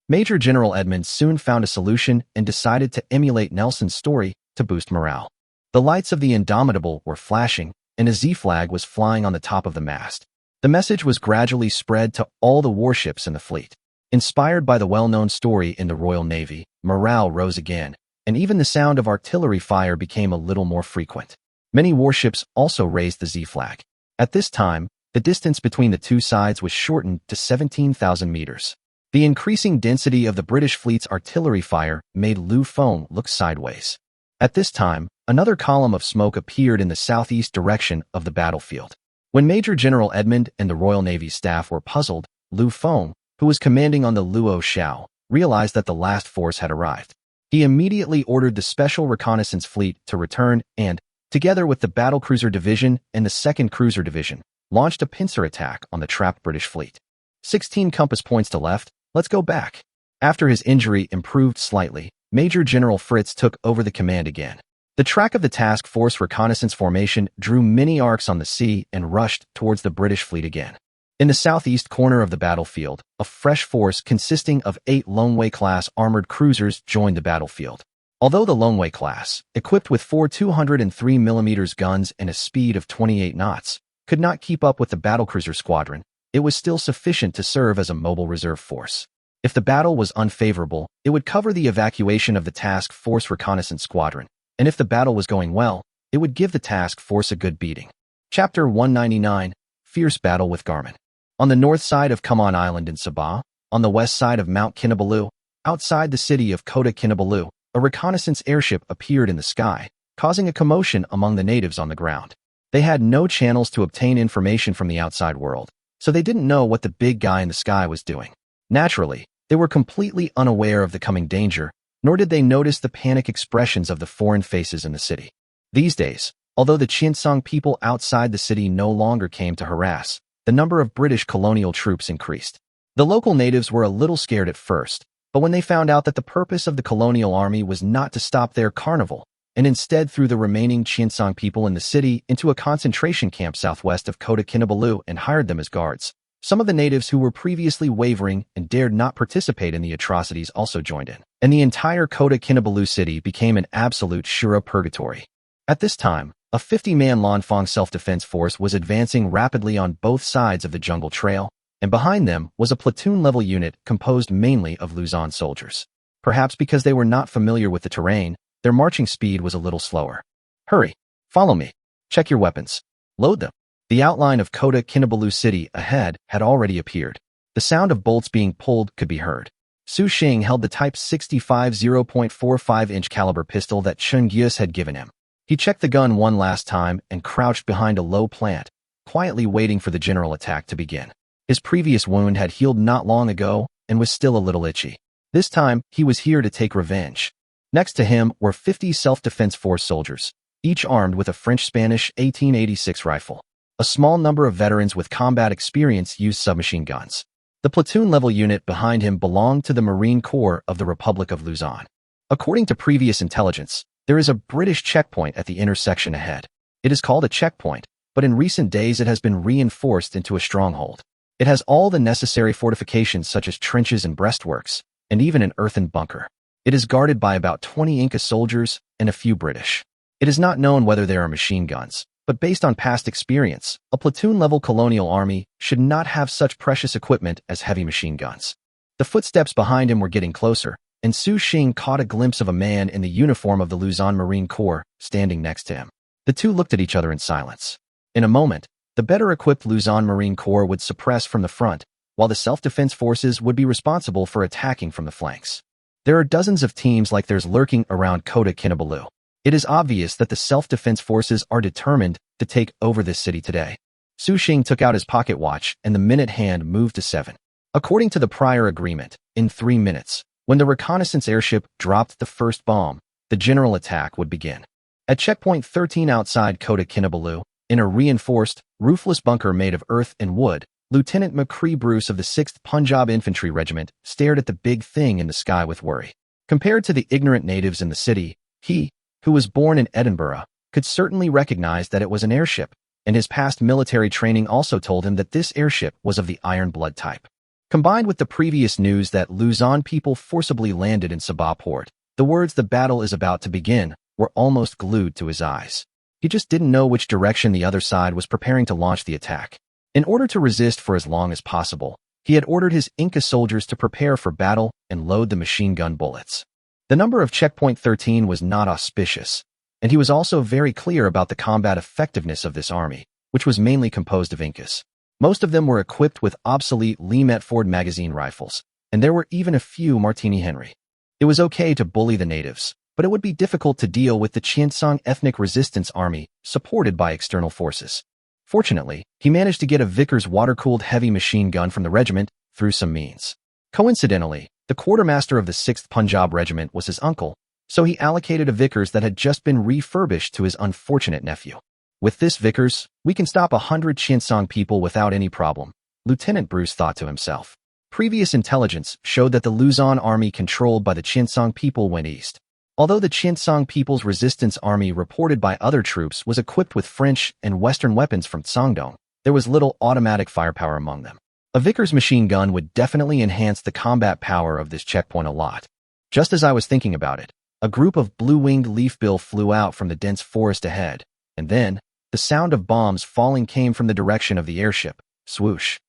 Major General Edmund soon found a solution and decided to emulate Nelson's story to boost morale. The lights of the Indomitable were flashing, and a Z flag was flying on the top of the mast. The message was gradually spread to all the warships in the fleet. Inspired by the well-known story in the Royal Navy, morale rose again, and even the sound of artillery fire became a little more frequent. Many warships also raised the Z flag. At this time, the distance between the two sides was shortened to 17,000 meters. The increasing density of the British fleet's artillery fire made Lu Feng look sideways. At this time, another column of smoke appeared in the southeast direction of the battlefield. When Major General Edmund and the Royal Navy staff were puzzled, Lu Feng, who was commanding on the Luo Shao, realized that the last force had arrived. He immediately ordered the Special Reconnaissance Fleet to return and, together with the Battlecruiser Division and the 2nd Cruiser Division, launched a pincer attack on the trapped British fleet. 16 compass points to left, let's go back. After his injury improved slightly, Major General Fritz took over the command again. The track of the Task Force Reconnaissance Formation drew many arcs on the sea and rushed towards the British fleet again. In the southeast corner of the battlefield, a fresh force consisting of 8 Loneway-class armored cruisers joined the battlefield. Although the Loneway class, equipped with 4 203mm guns and a speed of 28 knots, could not keep up with the battlecruiser squadron, it was still sufficient to serve as a mobile reserve force. If the battle was unfavorable, it would cover the evacuation of the Task Force Reconnaissance Squadron, and if the battle was going well, it would give the task force a good beating. Chapter 199, Fierce Battle with Garmin. On the north side of Qiancang Island in Sabah, on the west side of Mount Kinabalu, outside the city of Kota Kinabalu, a reconnaissance airship appeared in the sky, causing a commotion among the natives on the ground. They had no channels to obtain information from the outside world, so they didn't know what the big guy in the sky was doing. Naturally, they were completely unaware of the coming danger, nor did they notice the panic expressions of the foreign faces in the city. These days, although the Qiancang people outside the city no longer came to harass, the number of British colonial troops increased. The local natives were a little scared at first, but when they found out that the purpose of the colonial army was not to stop their carnival, and instead threw the remaining Qiancang people in the city into a concentration camp southwest of Kota Kinabalu and hired them as guards, some of the natives who were previously wavering and dared not participate in the atrocities also joined in, and the entire Kota Kinabalu city became an absolute Shura purgatory. At this time, a 50-man Lanfang self-defense force was advancing rapidly on both sides of the jungle trail, and behind them was a platoon-level unit composed mainly of Luzon soldiers. Perhaps because they were not familiar with the terrain, their marching speed was a little slower. "Hurry! Follow me! Check your weapons! Load them!" The outline of Kota Kinabalu city ahead had already appeared. The sound of bolts being pulled could be heard. Su Xing held the Type 65 0.45-inch caliber pistol that Chen Gyus had given him. He checked the gun one last time and crouched behind a low plant, quietly waiting for the general attack to begin. His previous wound had healed not long ago and was still a little itchy. This time, he was here to take revenge. Next to him were 50 self-defense force soldiers, each armed with a French-Spanish 1886 rifle. A small number of veterans with combat experience used submachine guns. The platoon-level unit behind him belonged to the Marine Corps of the Republic of Luzon. According to previous intelligence, there is a British checkpoint at the intersection ahead. It is called a checkpoint, but in recent days it has been reinforced into a stronghold. It has all the necessary fortifications such as trenches and breastworks, and even an earthen bunker. It is guarded by about 20 Inca soldiers and a few British. It is not known whether there are machine guns, but based on past experience, a platoon-level colonial army should not have such precious equipment as heavy machine guns. The footsteps behind him were getting closer, and Su Xing caught a glimpse of a man in the uniform of the Luzon Marine Corps standing next to him. The two looked at each other in silence. In a moment, the better-equipped Luzon Marine Corps would suppress from the front, while the self-defense forces would be responsible for attacking from the flanks. There are dozens of teams like theirs lurking around Kota Kinabalu. It is obvious that the self-defense forces are determined to take over this city today. Su Xing took out his pocket watch and the minute hand moved to 7. According to the prior agreement, in 3 minutes, when the reconnaissance airship dropped the first bomb, the general attack would begin. At checkpoint 13 outside Kota Kinabalu, in a reinforced, roofless bunker made of earth and wood, Lieutenant McCree Bruce of the 6th Punjab Infantry Regiment stared at the big thing in the sky with worry. Compared to the ignorant natives in the city, he, who was born in Edinburgh, could certainly recognize that it was an airship, and his past military training also told him that this airship was of the Iron Blood type. Combined with the previous news that Luzon people forcibly landed in Sabah port, the words "the battle is about to begin" were almost glued to his eyes. He just didn't know which direction the other side was preparing to launch the attack. In order to resist for as long as possible, he had ordered his Inca soldiers to prepare for battle and load the machine gun bullets. The number of checkpoint 13 was not auspicious, and he was also very clear about the combat effectiveness of this army, which was mainly composed of Incas. Most of them were equipped with obsolete Lee Metford magazine rifles, and there were even a few Martini Henry. It was okay to bully the natives, but it would be difficult to deal with the Qiancang ethnic resistance army supported by external forces. Fortunately, he managed to get a Vickers water-cooled heavy machine gun from the regiment through some means. Coincidentally, the quartermaster of the 6th Punjab Regiment was his uncle, so he allocated a Vickers that had just been refurbished to his unfortunate nephew. With this Vickers, we can stop 100 Qiancang people without any problem, Lieutenant Bruce thought to himself. Previous intelligence showed that the Luzon army controlled by the Qiancang people went east. Although the Qiancang People's Resistance Army reported by other troops was equipped with French and Western weapons from Sangdong, there was little automatic firepower among them. A Vickers machine gun would definitely enhance the combat power of this checkpoint a lot. Just as I was thinking about it, a group of blue-winged leafbill flew out from the dense forest ahead, and then, the sound of bombs falling came from the direction of the airship, swoosh.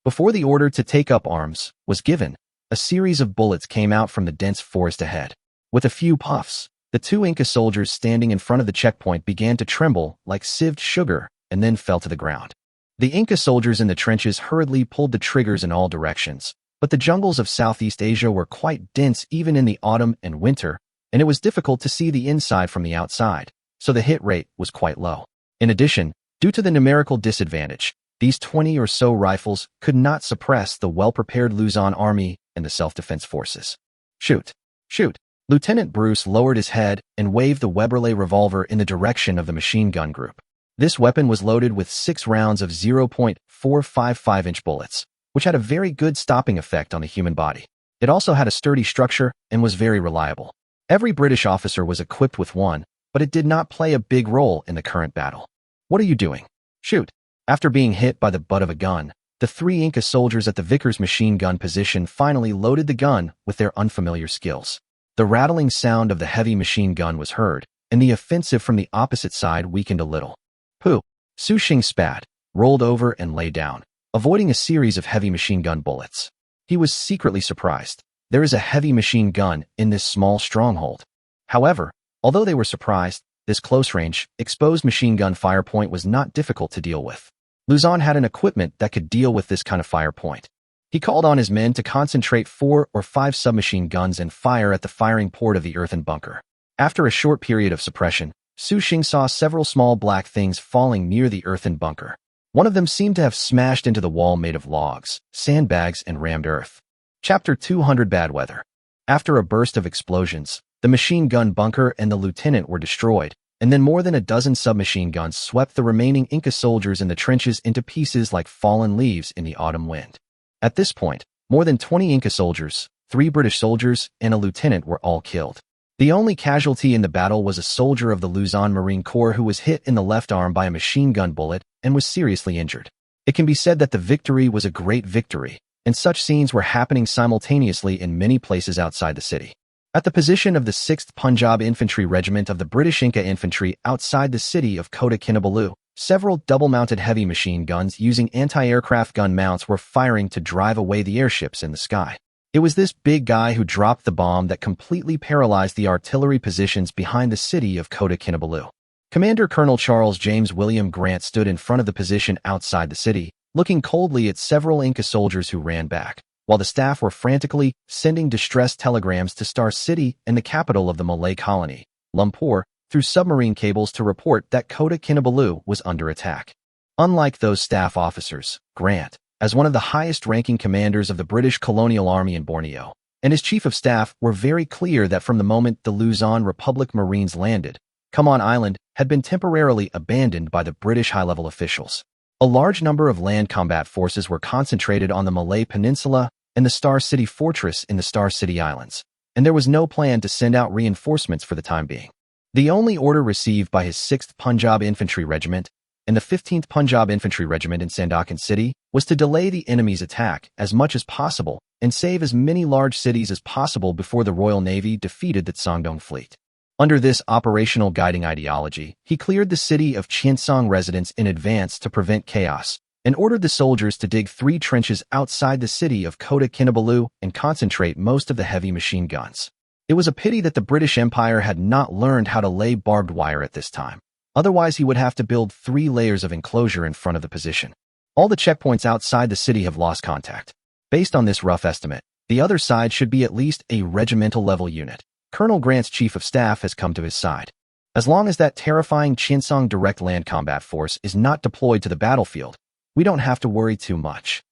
Before the order to take up arms was given, a series of bullets came out from the dense forest ahead. With a few puffs, the 2 Inca soldiers standing in front of the checkpoint began to tremble like sieved sugar and then fell to the ground. The Inca soldiers in the trenches hurriedly pulled the triggers in all directions, but the jungles of Southeast Asia were quite dense even in the autumn and winter, and it was difficult to see the inside from the outside, so the hit rate was quite low. In addition, due to the numerical disadvantage, these 20 or so rifles could not suppress the well-prepared Luzon army and the self-defense forces. Shoot! Shoot! Lieutenant Bruce lowered his head and waved the Weberle revolver in the direction of the machine gun group. This weapon was loaded with 6 rounds of 0.455-inch bullets, which had a very good stopping effect on the human body. It also had a sturdy structure and was very reliable. Every British officer was equipped with one, but it did not play a big role in the current battle. What are you doing? Shoot! After being hit by the butt of a gun, the 3 Inca soldiers at the Vickers machine gun position finally loaded the gun with their unfamiliar skills. The rattling sound of the heavy machine gun was heard, and the offensive from the opposite side weakened a little. Pooh! Su Xing spat, rolled over and lay down, avoiding a series of heavy machine gun bullets. He was secretly surprised. There is a heavy machine gun in this small stronghold. However, although they were surprised, this close-range, exposed machine gun fire point was not difficult to deal with. Luzon had an equipment that could deal with this kind of fire point. He called on his men to concentrate 4 or 5 submachine guns and fire at the firing port of the earthen bunker. After a short period of suppression, Su Xing saw several small black things falling near the earthen bunker. One of them seemed to have smashed into the wall made of logs, sandbags, and rammed earth. Chapter 200 Bad Weather. After a burst of explosions, the machine gun bunker and the lieutenant were destroyed, and then more than a dozen submachine guns swept the remaining Inca soldiers in the trenches into pieces like fallen leaves in the autumn wind. At this point, more than 20 Inca soldiers, 3 British soldiers, and a lieutenant were all killed. The only casualty in the battle was a soldier of the Luzon Marine Corps who was hit in the left arm by a machine gun bullet and was seriously injured. It can be said that the victory was a great victory, and such scenes were happening simultaneously in many places outside the city. At the position of the 6th Punjab Infantry Regiment of the British Inca Infantry outside the city of Kota Kinabalu, several double-mounted heavy machine guns using anti-aircraft gun mounts were firing to drive away the airships in the sky. It was this big guy who dropped the bomb that completely paralyzed the artillery positions behind the city of Kota Kinabalu. Commander Colonel Charles James William Grant stood in front of the position outside the city, looking coldly at several Inca soldiers who ran back. while the staff were frantically sending distress telegrams to Star City and the capital of the Malay colony, Lumpur, through submarine cables to report that Kota Kinabalu was under attack. Unlike those staff officers, Grant, as one of the highest-ranking commanders of the British colonial army in Borneo, and his chief of staff were very clear that from the moment the Luzon Republic Marines landed, Qiancang Island had been temporarily abandoned by the British high-level officials. A large number of land combat forces were concentrated on the Malay Peninsula and the Star City Fortress in the Star City Islands, and there was no plan to send out reinforcements for the time being. The only order received by his 6th Punjab Infantry Regiment and the 15th Punjab Infantry Regiment in Sandakan City was to delay the enemy's attack as much as possible and save as many large cities as possible before the Royal Navy defeated the Sangdong fleet. Under this operational guiding ideology, he cleared the city of Qiancang residents in advance to prevent chaos and ordered the soldiers to dig 3 trenches outside the city of Kota Kinabalu and concentrate most of the heavy machine guns. It was a pity that the British Empire had not learned how to lay barbed wire at this time. Otherwise, he would have to build 3 layers of enclosure in front of the position. All the checkpoints outside the city have lost contact. Based on this rough estimate, the other side should be at least a regimental-level unit. Colonel Grant's chief of staff has come to his side. As long as that terrifying Qiancang direct land combat force is not deployed to the battlefield, we don't have to worry too much.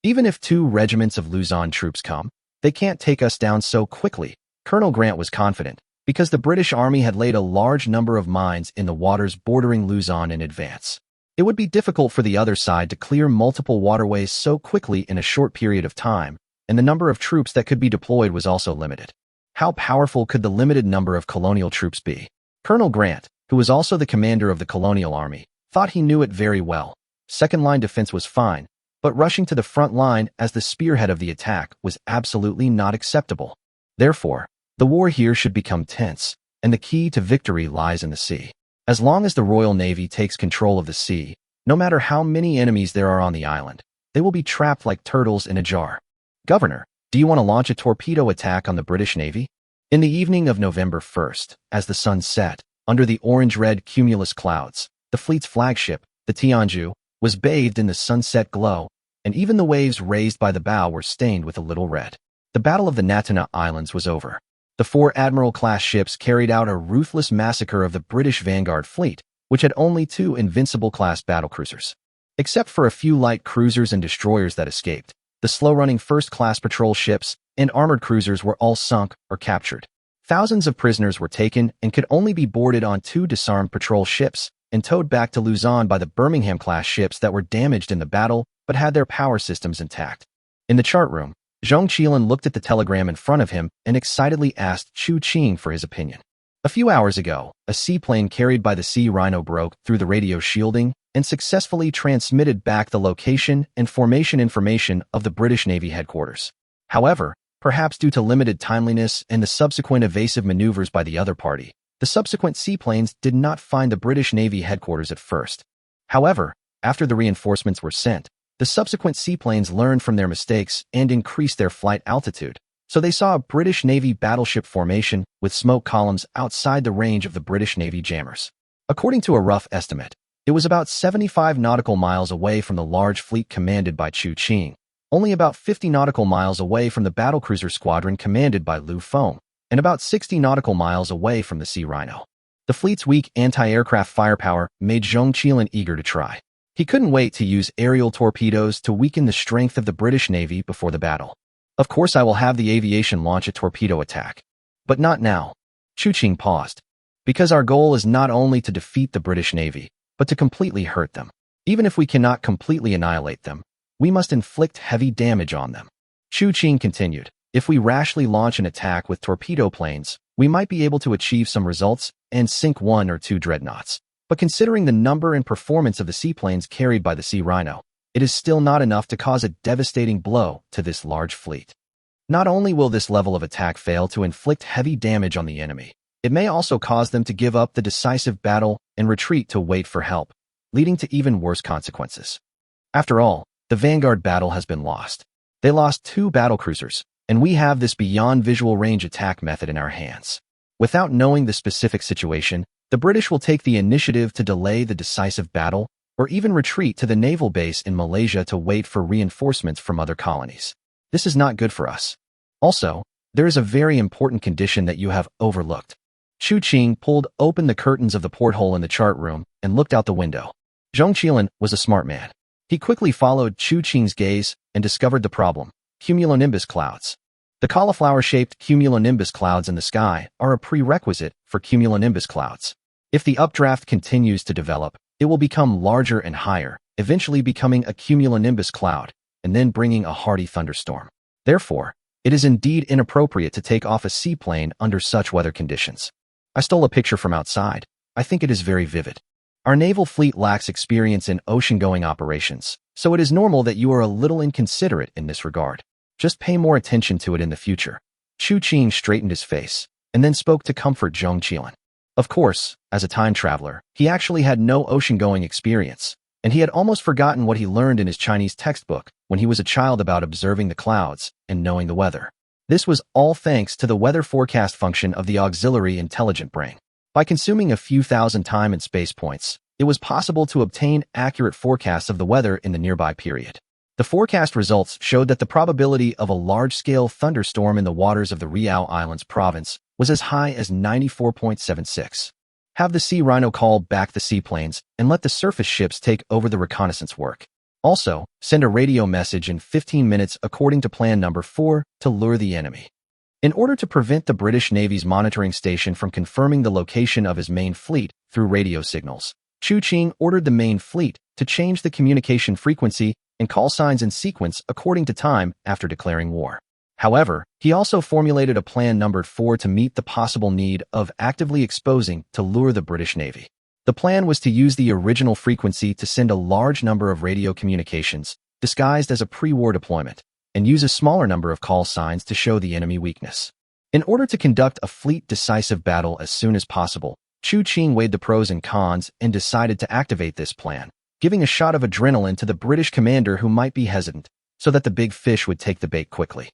Even if 2 regiments of Luzon troops come, they can't take us down so quickly. Colonel Grant was confident, because the British Army had laid a large number of mines in the waters bordering Luzon in advance. It would be difficult for the other side to clear multiple waterways so quickly in a short period of time, and the number of troops that could be deployed was also limited. How powerful could the limited number of colonial troops be? Colonel Grant, who was also the commander of the colonial army, thought he knew it very well. Second-line defense was fine, but rushing to the front line as the spearhead of the attack was absolutely not acceptable. Therefore, the war here should become tense, and the key to victory lies in the sea. As long as the Royal Navy takes control of the sea, no matter how many enemies there are on the island, they will be trapped like turtles in a jar. Governor, do you want to launch a torpedo attack on the British Navy? In the evening of November 1st, as the sun set, under the orange-red cumulus clouds, the fleet's flagship, the Tianju, was bathed in the sunset glow, and even the waves raised by the bow were stained with a little red. The Battle of the Natuna Islands was over. The 4 Admiral-class ships carried out a ruthless massacre of the British Vanguard fleet, which had only 2 Invincible-class battlecruisers. Except for a few light cruisers and destroyers that escaped, the slow-running first-class patrol ships and armored cruisers were all sunk or captured. Thousands of prisoners were taken and could only be boarded on 2 disarmed patrol ships and towed back to Luzon by the Birmingham-class ships that were damaged in the battle but had their power systems intact. In the chart room, Zhang Qilan looked at the telegram in front of him and excitedly asked Chu Qing for his opinion. A few hours ago, a seaplane carried by the Sea Rhino broke through the radio shielding and successfully transmitted back the location and formation information of the British Navy headquarters. However, perhaps due to limited timeliness and the subsequent evasive maneuvers by the other party, the subsequent seaplanes did not find the British Navy headquarters at first. However, after the reinforcements were sent, the subsequent seaplanes learned from their mistakes and increased their flight altitude, so they saw a British Navy battleship formation with smoke columns outside the range of the British Navy jammers. According to a rough estimate, it was about 75 nautical miles away from the large fleet commanded by Chu Qing, only about 50 nautical miles away from the battlecruiser squadron commanded by Lu Feng, and about 60 nautical miles away from the Sea Rhino. The fleet's weak anti-aircraft firepower made Zhang Qilan eager to try. He couldn't wait to use aerial torpedoes to weaken the strength of the British Navy before the battle. Of course, I will have the aviation launch a torpedo attack. But not now. Chu Qing paused. Because our goal is not only to defeat the British Navy, but to completely hurt them. Even if we cannot completely annihilate them, we must inflict heavy damage on them. Chu Qing continued. If we rashly launch an attack with torpedo planes, we might be able to achieve some results and sink 1 or 2 dreadnoughts. But considering the number and performance of the seaplanes carried by the Sea Rhino, it is still not enough to cause a devastating blow to this large fleet. Not only will this level of attack fail to inflict heavy damage on the enemy, it may also cause them to give up the decisive battle and retreat to wait for help, leading to even worse consequences. After all, the Vanguard battle has been lost. They lost 2 battlecruisers, and we have this beyond visual range attack method in our hands. Without knowing the specific situation, the British will take the initiative to delay the decisive battle or even retreat to the naval base in Malaysia to wait for reinforcements from other colonies. This is not good for us. Also, there is a very important condition that you have overlooked. Chu Qing pulled open the curtains of the porthole in the chart room and looked out the window. Zhong Qilan was a smart man. He quickly followed Chu Qing's gaze and discovered the problem: cumulonimbus clouds. The cauliflower-shaped cumulonimbus clouds in the sky are a prerequisite for cumulonimbus clouds. If the updraft continues to develop, it will become larger and higher, eventually becoming a cumulonimbus cloud, and then bringing a hearty thunderstorm. Therefore, it is indeed inappropriate to take off a seaplane under such weather conditions. I stole a picture from outside. I think it is very vivid. Our naval fleet lacks experience in ocean-going operations, so it is normal that you are a little inconsiderate in this regard. Just pay more attention to it in the future. Chu Qing straightened his face, and then spoke to comfort Zhong Qilan. Of course, as a time traveler, he actually had no ocean-going experience, and he had almost forgotten what he learned in his Chinese textbook when he was a child about observing the clouds and knowing the weather. This was all thanks to the weather forecast function of the auxiliary intelligent brain. By consuming a few thousand time and space points, it was possible to obtain accurate forecasts of the weather in the nearby period. The forecast results showed that the probability of a large-scale thunderstorm in the waters of the Riau Islands province was as high as 94.76. Have the Sea Rhino call back the seaplanes and let the surface ships take over the reconnaissance work. Also, send a radio message in 15 minutes according to plan number 4 to lure the enemy. In order to prevent the British Navy's monitoring station from confirming the location of his main fleet through radio signals, Chu Qing ordered the main fleet to change the communication frequency and call signs in sequence according to time after declaring war. However, he also formulated a plan numbered 4 to meet the possible need of actively exposing to lure the British Navy. The plan was to use the original frequency to send a large number of radio communications, disguised as a pre-war deployment, and use a smaller number of call signs to show the enemy weakness. In order to conduct a fleet-decisive battle as soon as possible, Chu Qing weighed the pros and cons and decided to activate this plan, giving a shot of adrenaline to the British commander who might be hesitant, so that the big fish would take the bait quickly.